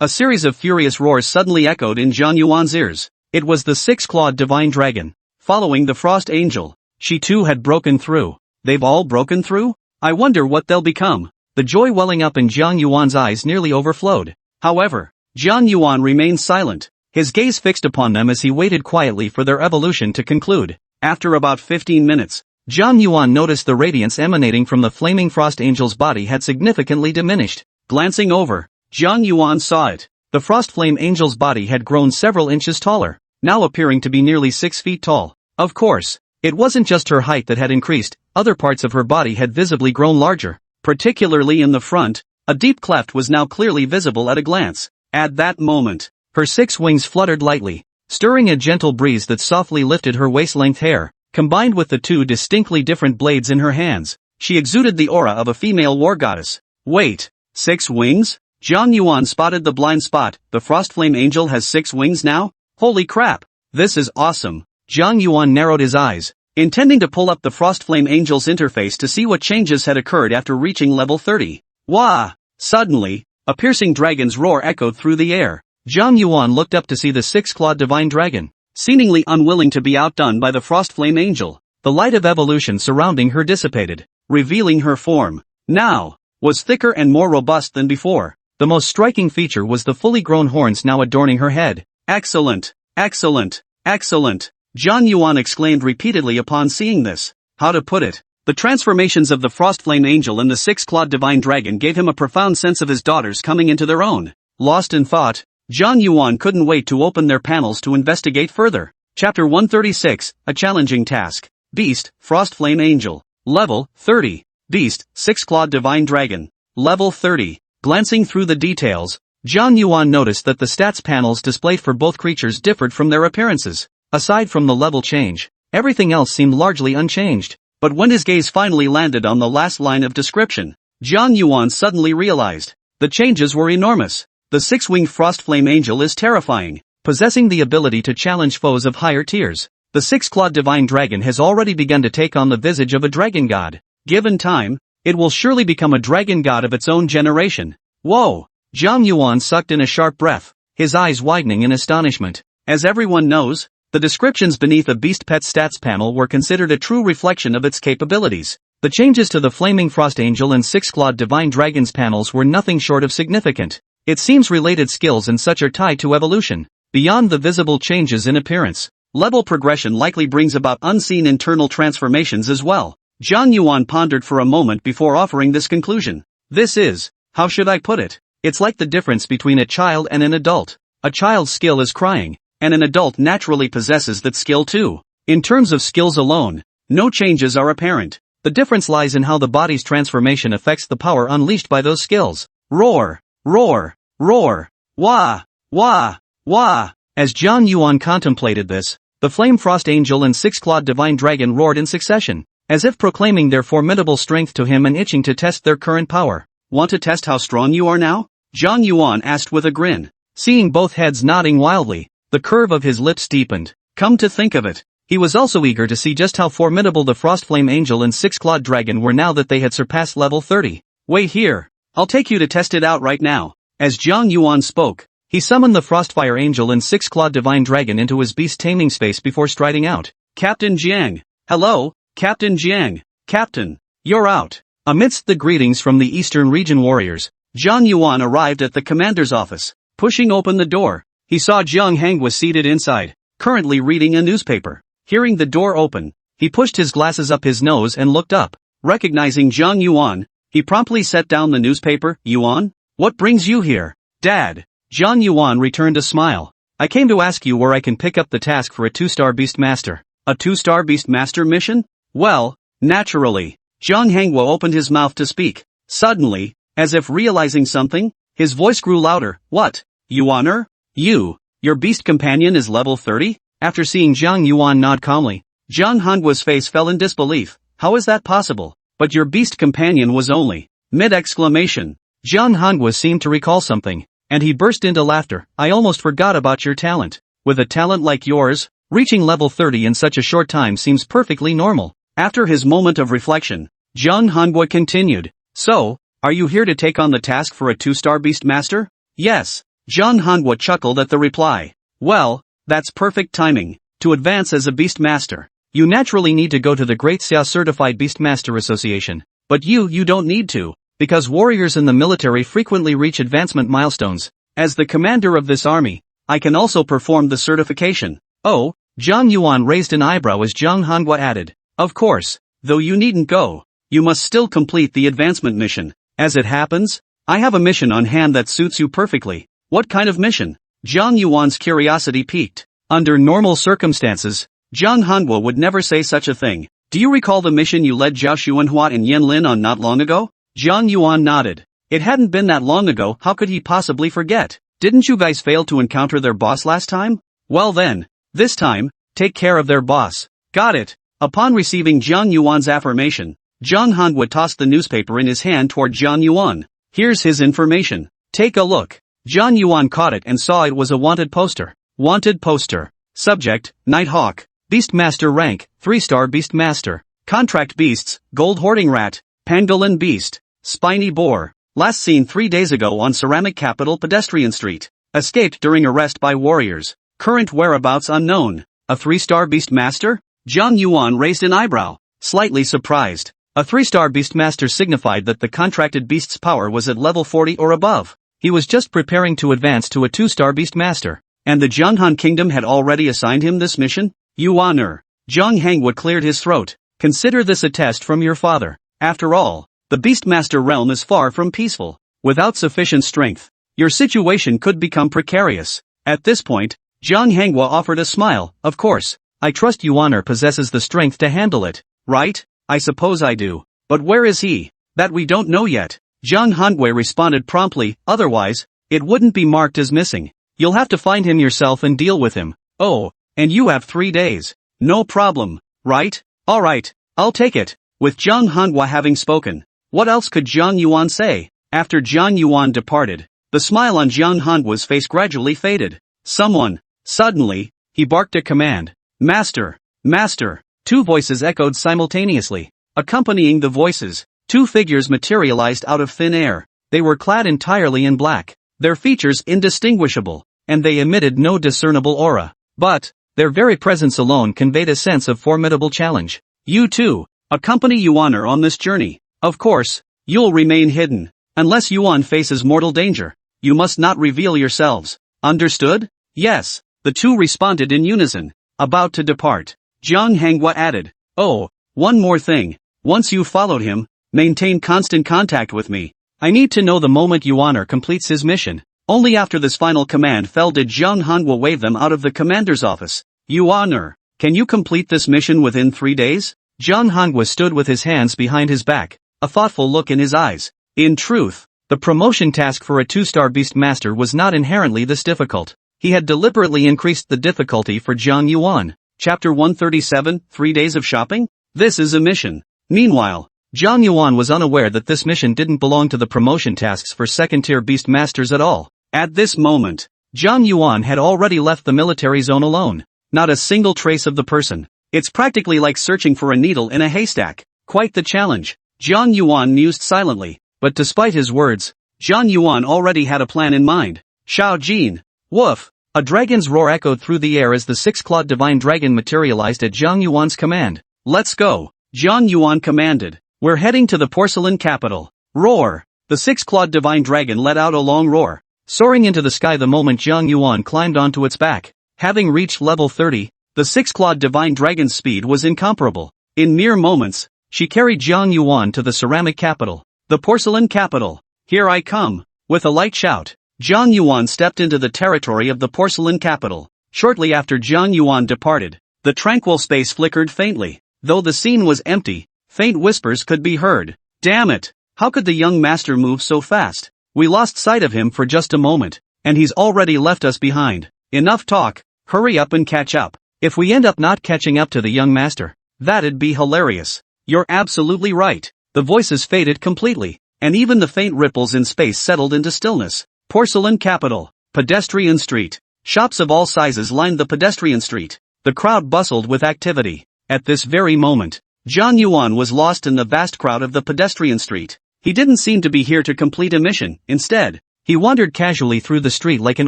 series of furious roars suddenly echoed in Jiang Yuan's ears. It was the six-clawed Divine Dragon, following the Frost Angel. She too had broken through. They've all broken through? I wonder what they'll become. The joy welling up in Jiang Yuan's eyes nearly overflowed. However, Jiang Yuan remained silent, his gaze fixed upon them as he waited quietly for their evolution to conclude. After about 15 minutes, Jiang Yuan noticed the radiance emanating from the flaming frost angel's body had significantly diminished. Glancing over, Jiang Yuan saw it. The frost flame angel's body had grown several inches taller, now appearing to be nearly 6 feet tall. Of course, it wasn't just her height that had increased, other parts of her body had visibly grown larger. Particularly in the front, a deep cleft was now clearly visible at a glance. At that moment, her 6 wings fluttered lightly, stirring a gentle breeze that softly lifted her waist-length hair. Combined with the 2 distinctly different blades in her hands, she exuded the aura of a female war goddess. Wait, 6 wings? Jiang Yuan spotted the blind spot. The frost flame angel has 6 wings now? Holy crap! This is awesome. Jiang Yuan narrowed his eyes, intending to pull up the frost flame angel's interface to see what changes had occurred after reaching level 30. Wah! Suddenly, a piercing dragon's roar echoed through the air. Jiang Yuan looked up to see the 6-clawed divine dragon, seemingly unwilling to be outdone by the frost flame angel. The light of evolution surrounding her dissipated, revealing her form. Now, was thicker and more robust than before. The most striking feature was the fully grown horns now adorning her head. Excellent! Excellent! Excellent! Jiang Yuan exclaimed repeatedly upon seeing this. How to put it? The transformations of the frost flame angel and the 6-clawed divine dragon gave him a profound sense of his daughters coming into their own. Lost in thought, Jiang Yuan couldn't wait to open their panels to investigate further. Chapter 136, A Challenging Task. Beast, Frost Flame Angel. Level, 30. Beast, 6-clawed divine dragon. Level 30. Glancing through the details, Jiang Yuan noticed that the stats panels displayed for both creatures differed from their appearances. Aside from the level change, everything else seemed largely unchanged. But when his gaze finally landed on the last line of description, Jiang Yuan suddenly realized the changes were enormous. The 6-winged frost flame angel is terrifying, possessing the ability to challenge foes of higher tiers. The 6-clawed divine dragon has already begun to take on the visage of a dragon god. Given time, it will surely become a dragon god of its own generation. Whoa! Jiang Yuan sucked in a sharp breath, his eyes widening in astonishment. As everyone knows, the descriptions beneath a beast pet stats panel were considered a true reflection of its capabilities. The changes to the flaming frost angel and 6-clawed divine dragon's panels were nothing short of significant. It seems related skills and such are tied to evolution. Beyond the visible changes in appearance, level progression likely brings about unseen internal transformations as well. Jiang Yuan pondered for a moment before offering this conclusion. This is, how should I put it? It's like the difference between a child and an adult. A child's skill is crying, and an adult naturally possesses that skill too. In terms of skills alone, no changes are apparent. The difference lies in how the body's transformation affects the power unleashed by those skills. Roar! Roar! Roar! Wah! Wah! Wah! As Jiang Yuan contemplated this, the flame frost angel and 6-clawed divine dragon roared in succession, as if proclaiming their formidable strength to him and itching to test their current power. Want to test how strong you are now? Jiang Yuan asked with a grin. Seeing both heads nodding wildly, the curve of his lips deepened. Come to think of it, he was also eager to see just how formidable the frost flame angel and 6-clawed dragon were now that they had surpassed level 30. Wait here, I'll take you to test it out right now. As Jiang Yuan spoke, he summoned the Frostfire Angel and 6-clawed Divine Dragon into his beast-taming space before striding out. Captain Jiang! Hello, Captain Jiang! Captain! You're out! Amidst the greetings from the Eastern Region warriors, Jiang Yuan arrived at the commander's office. Pushing open the door, he saw Jiang Heng was seated inside, currently reading a newspaper. Hearing the door open, he pushed his glasses up his nose and looked up. Recognizing Jiang Yuan, he promptly set down the newspaper. Yuan? What brings you here? Dad. Jiang Yuan returned a smile. I came to ask you where I can pick up the task for a 2-star Beast Master. A 2-star Beast Master mission? Well, naturally. Jiang Hengwo opened his mouth to speak. Suddenly, as if realizing something, his voice grew louder. What? Yuaner? Your beast companion is level 30? After seeing Jiang Yuan nod calmly, Jiang Hengwo's face fell in disbelief. How is that possible? But your beast companion was only... Mid-exclamation. Jiang Hengwo seemed to recall something, and he burst into laughter. I almost forgot about your talent. With a talent like yours, reaching level 30 in such a short time seems perfectly normal. After his moment of reflection, Jiang Hengwo continued. So, are you here to take on the task for a 2-star Beast Master? Yes. Jiang Hengwo chuckled at the reply. Well, that's perfect timing. To advance as a Beast Master, You naturally need to go to the Great Xia Certified Beastmaster Association. But you don't need to, because warriors in the military frequently reach advancement milestones. As the commander of this army, I can also perform the certification. Oh, Jiang Yuan raised an eyebrow as Zhang Hanhua added. Of course, though you needn't go. You must still complete the advancement mission. As it happens, I have a mission on hand that suits you perfectly. What kind of mission? Jiang Yuan's curiosity piqued. Under normal circumstances, Zhang Hanhua would never say such a thing. Do you recall the mission you led Zhao Xuanhua and Yan Lin on not long ago? Jiang Yuan nodded. It hadn't been that long ago, how could he possibly forget? Didn't you guys fail to encounter their boss last time? Well then, this time, take care of their boss. Got it. Upon receiving Jiang Yuan's affirmation, Zhang Hanhua tossed the newspaper in his hand toward Jiang Yuan. Here's his information. Take a look. Jiang Yuan caught it and saw it was a wanted poster. Wanted poster. Subject, Nighthawk. Beastmaster rank, 3-star Beastmaster. Contract beasts, Gold Hoarding Rat, Pangolin Beast, Spiny Boar. Last seen 3 days ago on ceramic capital Pedestrian Street. Escaped during arrest by warriors. Current whereabouts unknown. A 3-star Beastmaster? Jiang Yuan raised an eyebrow, slightly surprised. A 3-star Beastmaster signified that the contracted beast's power was at level 40 or above. He was just preparing to advance to a 2-star Beastmaster. And the Jianghan Kingdom had already assigned him this mission? Yuaner. Zhang Hanhua cleared his throat. Consider this a test from your father. After all, the Beastmaster realm is far from peaceful. Without sufficient strength, your situation could become precarious. At this point, Zhang Hanhua offered a smile. Of course, I trust Yuaner possesses the strength to handle it, right? I suppose I do. But where is he? That we don't know yet. Zhang Hanhua responded promptly, otherwise, it wouldn't be marked as missing. You'll have to find him yourself and deal with him. Oh, and you have 3 days. No problem, right? Alright, I'll take it. With Zhang Hanhua having spoken, what else could Jiang Yuan say? After Jiang Yuan departed, the smile on Jiang Hanhua's face gradually faded. Suddenly, he barked a command. Master, master. 2 voices echoed simultaneously. Accompanying the voices, 2 figures materialized out of thin air. They were clad entirely in black, their features indistinguishable, and they emitted no discernible aura. But, their very presence alone conveyed a sense of formidable challenge. You too, accompany Yuaner on this journey. Of course, you'll remain hidden. Unless Yuan faces mortal danger, you must not reveal yourselves. Understood? Yes, the 2 responded in unison. About to depart, Zhang Hanhua added, oh, one more thing. Once you've followed him, maintain constant contact with me. I need to know the moment Yuaner completes his mission. Only after this final command fell did Zhang Hanhua wave them out of the commander's office. Yuaner, can you complete this mission within 3 days? Zhang Hanhua stood with his hands behind his back, a thoughtful look in his eyes. In truth, the promotion task for a 2-star Beastmaster was not inherently this difficult. He had deliberately increased the difficulty for Jiang Yuan. Chapter 137, 3 Days of Shopping? This is a mission. Meanwhile, Jiang Yuan was unaware that this mission didn't belong to the promotion tasks for 2nd-tier Beastmasters at all. At this moment, Jiang Yuan had already left the military zone alone. Not a single trace of the person. It's practically like searching for a needle in a haystack. Quite the challenge. Jiang Yuan mused silently, but despite his words, Jiang Yuan already had a plan in mind. Shao Jin. Woof! A dragon's roar echoed through the air as the 6-clawed divine dragon materialized at Jiang Yuan's command. Let's go! Jiang Yuan commanded. We're heading to the porcelain capital. Roar! The 6-clawed divine dragon let out a long roar, soaring into the sky the moment Jiang Yuan climbed onto its back. Having reached level 30, the 6-clawed divine dragon's speed was incomparable. In mere moments, she carried Jiang Yuan to the ceramic capital. The porcelain capital. Here I come. With a light shout, Jiang Yuan stepped into the territory of the porcelain capital. Shortly after Jiang Yuan departed, the tranquil space flickered faintly. Though the scene was empty, faint whispers could be heard. Damn it! How could the young master move so fast? We lost sight of him for just a moment, and he's already left us behind. Enough talk, hurry up and catch up. If we end up not catching up to the young master, that'd be hilarious. You're absolutely right. The voices faded completely, and even the faint ripples in space settled into stillness. Porcelain capital, pedestrian street. Shops of all sizes lined the pedestrian street. The crowd bustled with activity. At this very moment, Jiang Yuan was lost in the vast crowd of the pedestrian street. He didn't seem to be here to complete a mission. Instead, he wandered casually through the street like an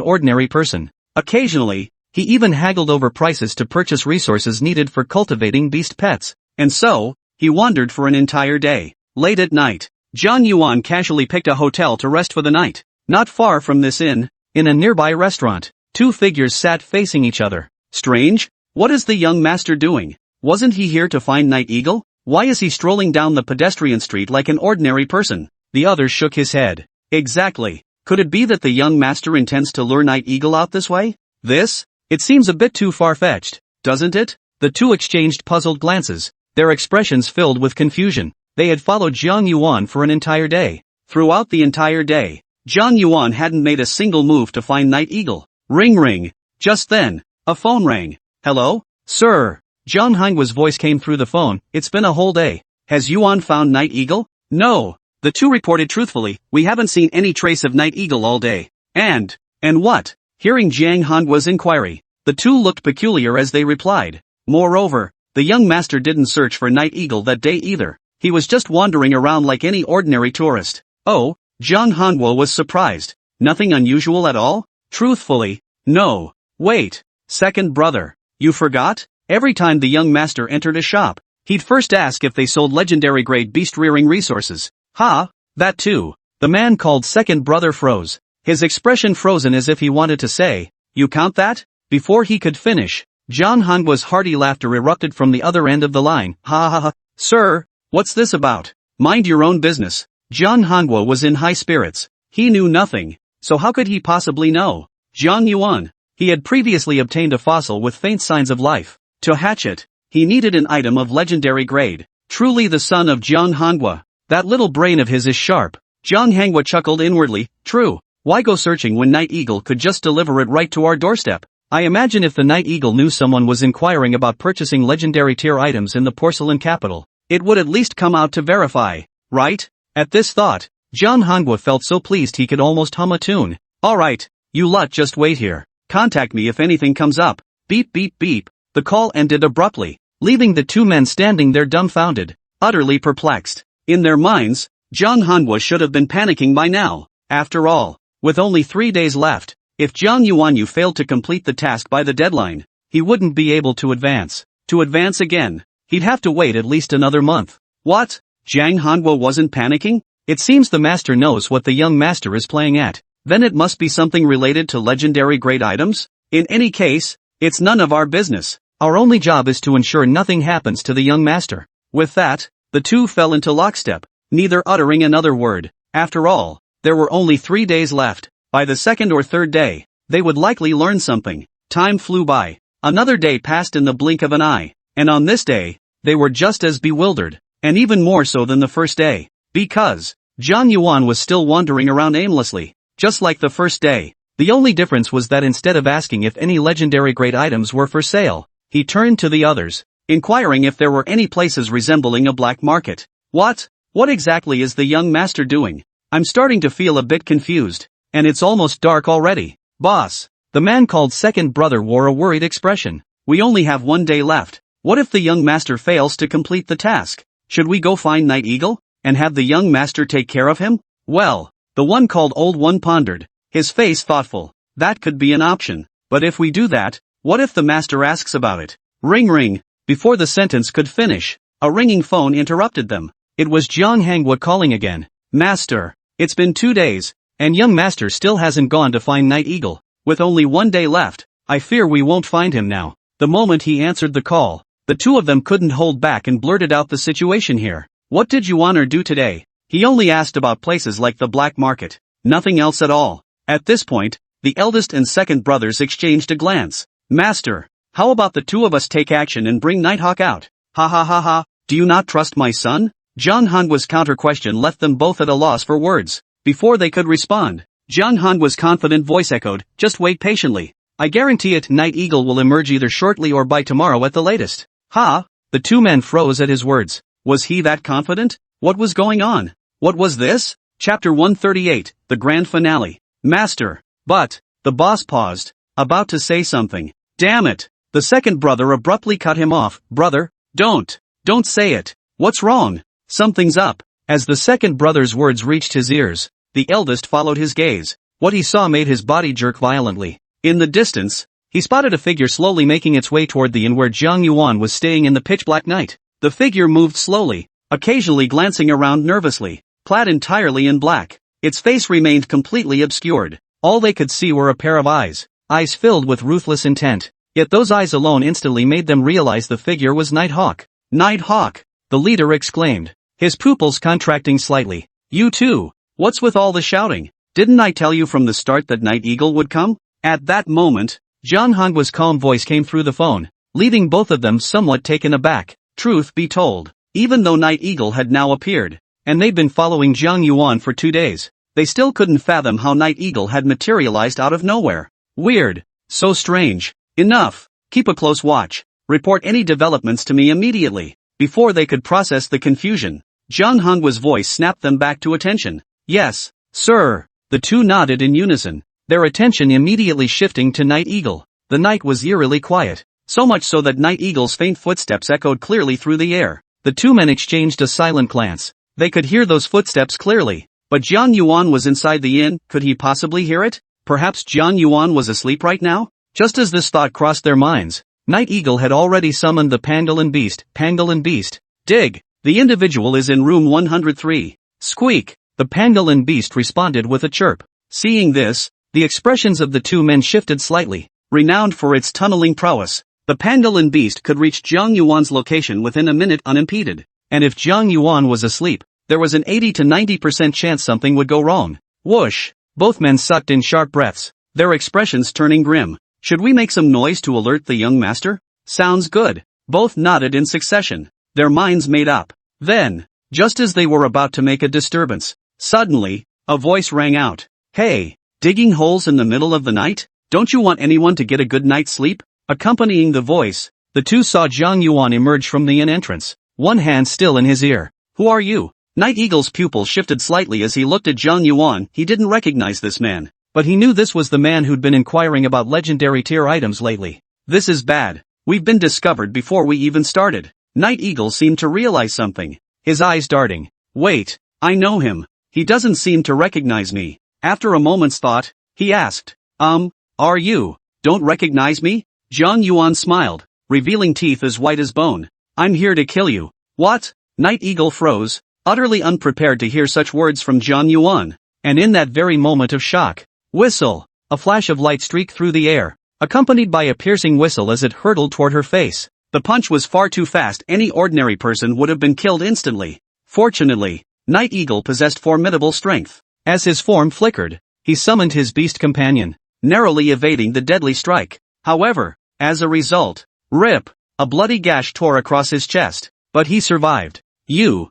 ordinary person. Occasionally, He even haggled over prices to purchase resources needed for cultivating beast pets. And so, he wandered for an entire day. Late at night, Jiang Yuan casually picked a hotel to rest for the night. Not far from this inn, in a nearby restaurant, two figures sat facing each other. Strange? What is the young master doing? Wasn't he here to find Night Eagle? Why is he strolling down the pedestrian street like an ordinary person? The other shook his head. Exactly. Could it be that the young master intends to lure Night Eagle out this way? It seems a bit too far-fetched, doesn't it? The two exchanged puzzled glances, their expressions filled with confusion. They had followed Jiang Yuan for an entire day. Throughout the entire day, Jiang Yuan hadn't made a single move to find Night Eagle. Ring ring. Just then, a phone rang. Hello? Sir. Zhang Hangwa's voice came through the phone. It's been a whole day. Has Yuan found Night Eagle? No. The two reported truthfully, we haven't seen any trace of Night Eagle all day. And what? Hearing Jiang Hangwa's inquiry, the two looked peculiar as they replied. Moreover, the young master didn't search for Night Eagle that day either. He was just wandering around like any ordinary tourist. Oh, Jiang Hangwa was surprised. Nothing unusual at all? Truthfully, no. Wait. Second brother, you forgot? Every time the young master entered a shop, he'd first ask if they sold legendary grade beast rearing resources. That too. The man called second brother froze. His expression frozen as if he wanted to say, you count that? Before he could finish, Jiang Hangwa's hearty laughter erupted from the other end of the line. Ha ha ha. Sir, what's this about? Mind your own business. Jiang Hangwa was in high spirits. He knew nothing, so how could he possibly know? Jiang Yuan. He had previously obtained a fossil with faint signs of life. To hatch it, he needed an item of legendary grade. Truly the son of Jiang Hangwa. That little brain of his is sharp. Jiang Hangwa chuckled inwardly. True. Why go searching when Night Eagle could just deliver it right to our doorstep? I imagine if the Night Eagle knew someone was inquiring about purchasing legendary tier items in the porcelain capital, it would at least come out to verify, right? At this thought, Jiang Hangwa felt so pleased he could almost hum a tune. Alright, you lot just wait here. Contact me if anything comes up. Beep beep beep. The call ended abruptly, leaving the two men standing there dumbfounded, utterly perplexed. In their minds, Jiang Hangwa should have been panicking by now. After all, with only 3 days left, if Jiang Yuan failed to complete the task by the deadline, he wouldn't be able to advance. To advance again, he'd have to wait at least another month. What? Jiang Hangwa wasn't panicking? It seems the master knows what the young master is playing at. Then it must be something related to legendary grade items? In any case, it's none of our business. Our only job is to ensure nothing happens to the young master. With that, the two fell into lockstep, neither uttering another word. After all, there were only 3 days left. By the second or third day, they would likely learn something. Time flew by. Another day passed in the blink of an eye. And on this day, they were just as bewildered, and even more so than the first day. Because Jiang Yuan was still wandering around aimlessly, just like the first day. The only difference was that instead of asking if any legendary grade items were for sale, he turned to the others, inquiring if there were any places resembling a black market. What exactly is the young master doing? I'm starting to feel a bit confused. And it's almost dark already. Boss. The man called second brother wore a worried expression. We only have 1 day left. What if the young master fails to complete the task? Should we go find Night Eagle, and have the young master take care of him? Well, the one called Old One pondered, his face thoughtful. That could be an option. But if we do that, what if the master asks about it? Ring ring. Before the sentence could finish, a ringing phone interrupted them. It was Jiang Hangwa calling again. Master, it's been 2 days. And young master still hasn't gone to find Night Eagle. With only 1 day left, I fear we won't find him now. The moment he answered the call, the two of them couldn't hold back and blurted out the situation here. What did Yuan do today? He only asked about places like the black market. Nothing else at all. At this point, the eldest and second brothers exchanged a glance. Master, how about the two of us take action and bring Nighthawk out? Ha ha ha ha, do you not trust my son? Jiang Hangwa's counter-question left them both at a loss for words. Before they could respond, Jiang Hangwa's confident voice echoed, just wait patiently. I guarantee it, Night Eagle will emerge either shortly or by tomorrow at the latest. Ha! The two men froze at his words. Was he that confident? What was going on? What was this? Chapter 138, the grand finale. Master. But, the boss paused, about to say something. Damn it! The second brother abruptly cut him off. Brother, don't say it. What's wrong? Something's up. As the second brother's words reached his ears, the eldest followed his gaze. What he saw made his body jerk violently. In the distance, he spotted a figure slowly making its way toward the inn where Jiang Yuan was staying in the pitch-black night. The figure moved slowly, occasionally glancing around nervously, clad entirely in black. Its face remained completely obscured. All they could see were a pair of eyes filled with ruthless intent. Yet those eyes alone instantly made them realize the figure was Nighthawk. Nighthawk! The leader exclaimed, his pupils contracting slightly. You too? What's with all the shouting? Didn't I tell you from the start that Night Eagle would come? At that moment, Zhang Hong's calm voice came through the phone, leaving both of them somewhat taken aback. Truth be told, even though Night Eagle had now appeared, and they'd been following Jiang Yuan for 2 days, they still couldn't fathom how Night Eagle had materialized out of nowhere. Weird. So strange. Enough. Keep a close watch. Report any developments to me immediately. Before they could process the confusion, Zhang Hong's voice snapped them back to attention. Yes, sir. The two nodded in unison, their attention immediately shifting to Night Eagle. The night was eerily quiet, so much so that Night Eagle's faint footsteps echoed clearly through the air. The two men exchanged a silent glance. They could hear those footsteps clearly, but Jiang Yuan was inside the inn. Could he possibly hear it? Perhaps Jiang Yuan was asleep right now? Just as this thought crossed their minds, Night Eagle had already summoned the pangolin beast. Pangolin beast. Dig! The individual is in room 103. Squeak! The pangolin beast responded with a chirp. Seeing this, the expressions of the two men shifted slightly. Renowned for its tunneling prowess, the pangolin beast could reach Jiang Yuan's location within a minute unimpeded. And if Jiang Yuan was asleep, there was an 80 to 90% chance something would go wrong. Whoosh! Both men sucked in sharp breaths, their expressions turning grim. Should we make some noise to alert the young master? Sounds good. Both nodded in succession, their minds made up. Then, just as they were about to make a disturbance, suddenly, a voice rang out. Hey, digging holes in the middle of the night? Don't you want anyone to get a good night's sleep? Accompanying the voice, the two saw Jiang Yuan emerge from the inn entrance, one hand still in his ear. Who are you? Night Eagle's pupil shifted slightly as he looked at Jiang Yuan. He didn't recognize this man, but he knew this was the man who'd been inquiring about legendary tier items lately. This is bad. We've been discovered before we even started. Night Eagle seemed to realize something, his eyes darting. Wait, I know him. He doesn't seem to recognize me. After a moment's thought, he asked, are you? Don't recognize me? Jiang Yuan smiled, revealing teeth as white as bone. I'm here to kill you. What? Night Eagle froze, utterly unprepared to hear such words from Jiang Yuan. And in that very moment of shock, whistle! A flash of light streaked through the air, accompanied by a piercing whistle as it hurtled toward her face. The punch was far too fast. Any ordinary person would have been killed instantly. Fortunately, Night Eagle possessed formidable strength. As his form flickered, he summoned his beast companion, narrowly evading the deadly strike. However, as a result, a bloody gash tore across his chest, but he survived. You,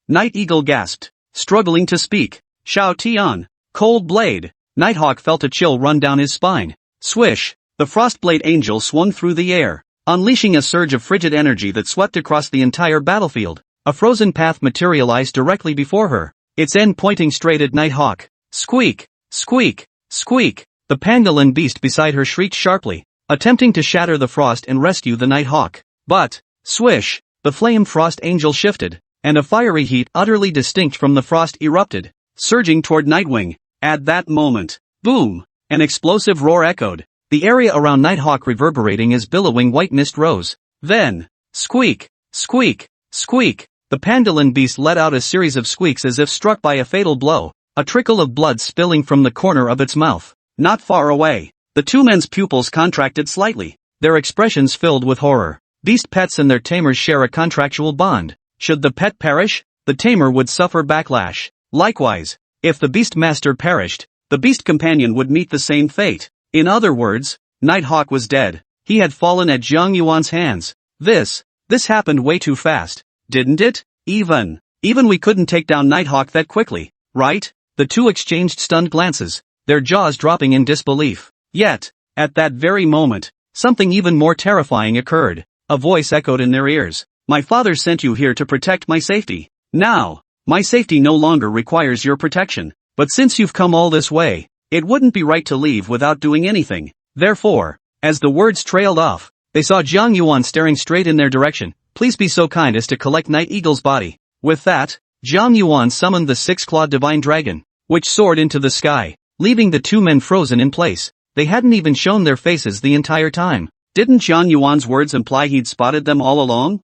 Night Eagle gasped, struggling to speak. Shao Tian, cold blade. Nighthawk felt a chill run down his spine. Swish, the frostblade angel swung through the air, unleashing a surge of frigid energy that swept across the entire battlefield. A frozen path materialized directly before her, its end pointing straight at Nighthawk. Squeak, squeak, squeak. The pangolin beast beside her shrieked sharply, attempting to shatter the frost and rescue the Nighthawk. But, swish, the flame frost angel shifted, and a fiery heat utterly distinct from the frost erupted, surging toward Nightwing. At that moment, boom! An explosive roar echoed, the area around Nighthawk reverberating as billowing white mist rose. Then, squeak, squeak, squeak. The pangolin beast let out a series of squeaks as if struck by a fatal blow, a trickle of blood spilling from the corner of its mouth. Not far away, the two men's pupils contracted slightly, their expressions filled with horror. Beast pets and their tamers share a contractual bond. Should the pet perish, the tamer would suffer backlash. Likewise, if the beast master perished, the beast companion would meet the same fate. In other words, Nighthawk was dead. He had fallen at Jiang Yuan's hands. This happened way too fast, didn't it? Even we couldn't take down Nighthawk that quickly, right? The two exchanged stunned glances, their jaws dropping in disbelief. Yet, at that very moment, something even more terrifying occurred. A voice echoed in their ears. My father sent you here to protect my safety. Now, my safety no longer requires your protection. But since you've come all this way, it wouldn't be right to leave without doing anything. Therefore, as the words trailed off, they saw Jiang Yuan staring straight in their direction. Please be so kind as to collect Night Eagle's body. With that, Jiang Yuan summoned the six-clawed divine dragon, which soared into the sky, leaving the two men frozen in place. They hadn't even shown their faces the entire time. Didn't Jiang Yuan's words imply he'd spotted them all along?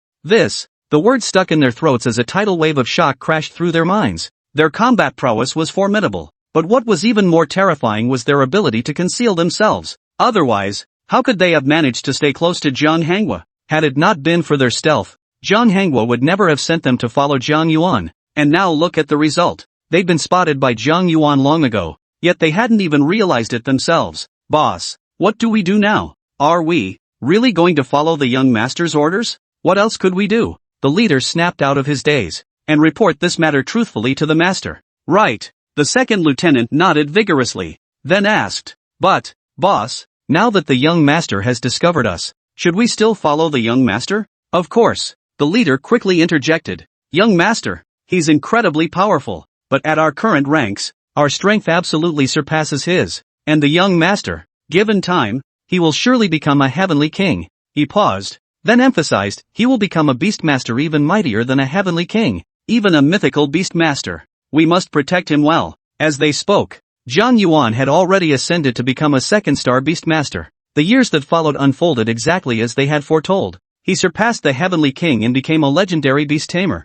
The word stuck in their throats as a tidal wave of shock crashed through their minds. Their combat prowess was formidable, but what was even more terrifying was their ability to conceal themselves. Otherwise, how could they have managed to stay close to Jiang Hangua? Had it not been for their stealth, Jiang Hangua would never have sent them to follow Jiang Yuan. And now look at the result. They'd been spotted by Jiang Yuan long ago, yet they hadn't even realized it themselves. Boss, what do we do now? Are we really going to follow the young master's orders? What else could we do? The leader snapped out of his daze. And report this matter truthfully to the master. Right. The second lieutenant nodded vigorously, then asked, But, boss, now that the young master has discovered us, should we still follow the young master? Of course. The leader quickly interjected. Young master, he's incredibly powerful, but at our current ranks, our strength absolutely surpasses his. And the young master, given time, he will surely become a heavenly king. He paused, then emphasized, he will become a beastmaster even mightier than a heavenly king. Even a mythical beastmaster. We must protect him well. As they spoke, Jiang Yuan had already ascended to become a second-star beastmaster. The years that followed unfolded exactly as they had foretold. He surpassed the heavenly king and became a legendary beast tamer.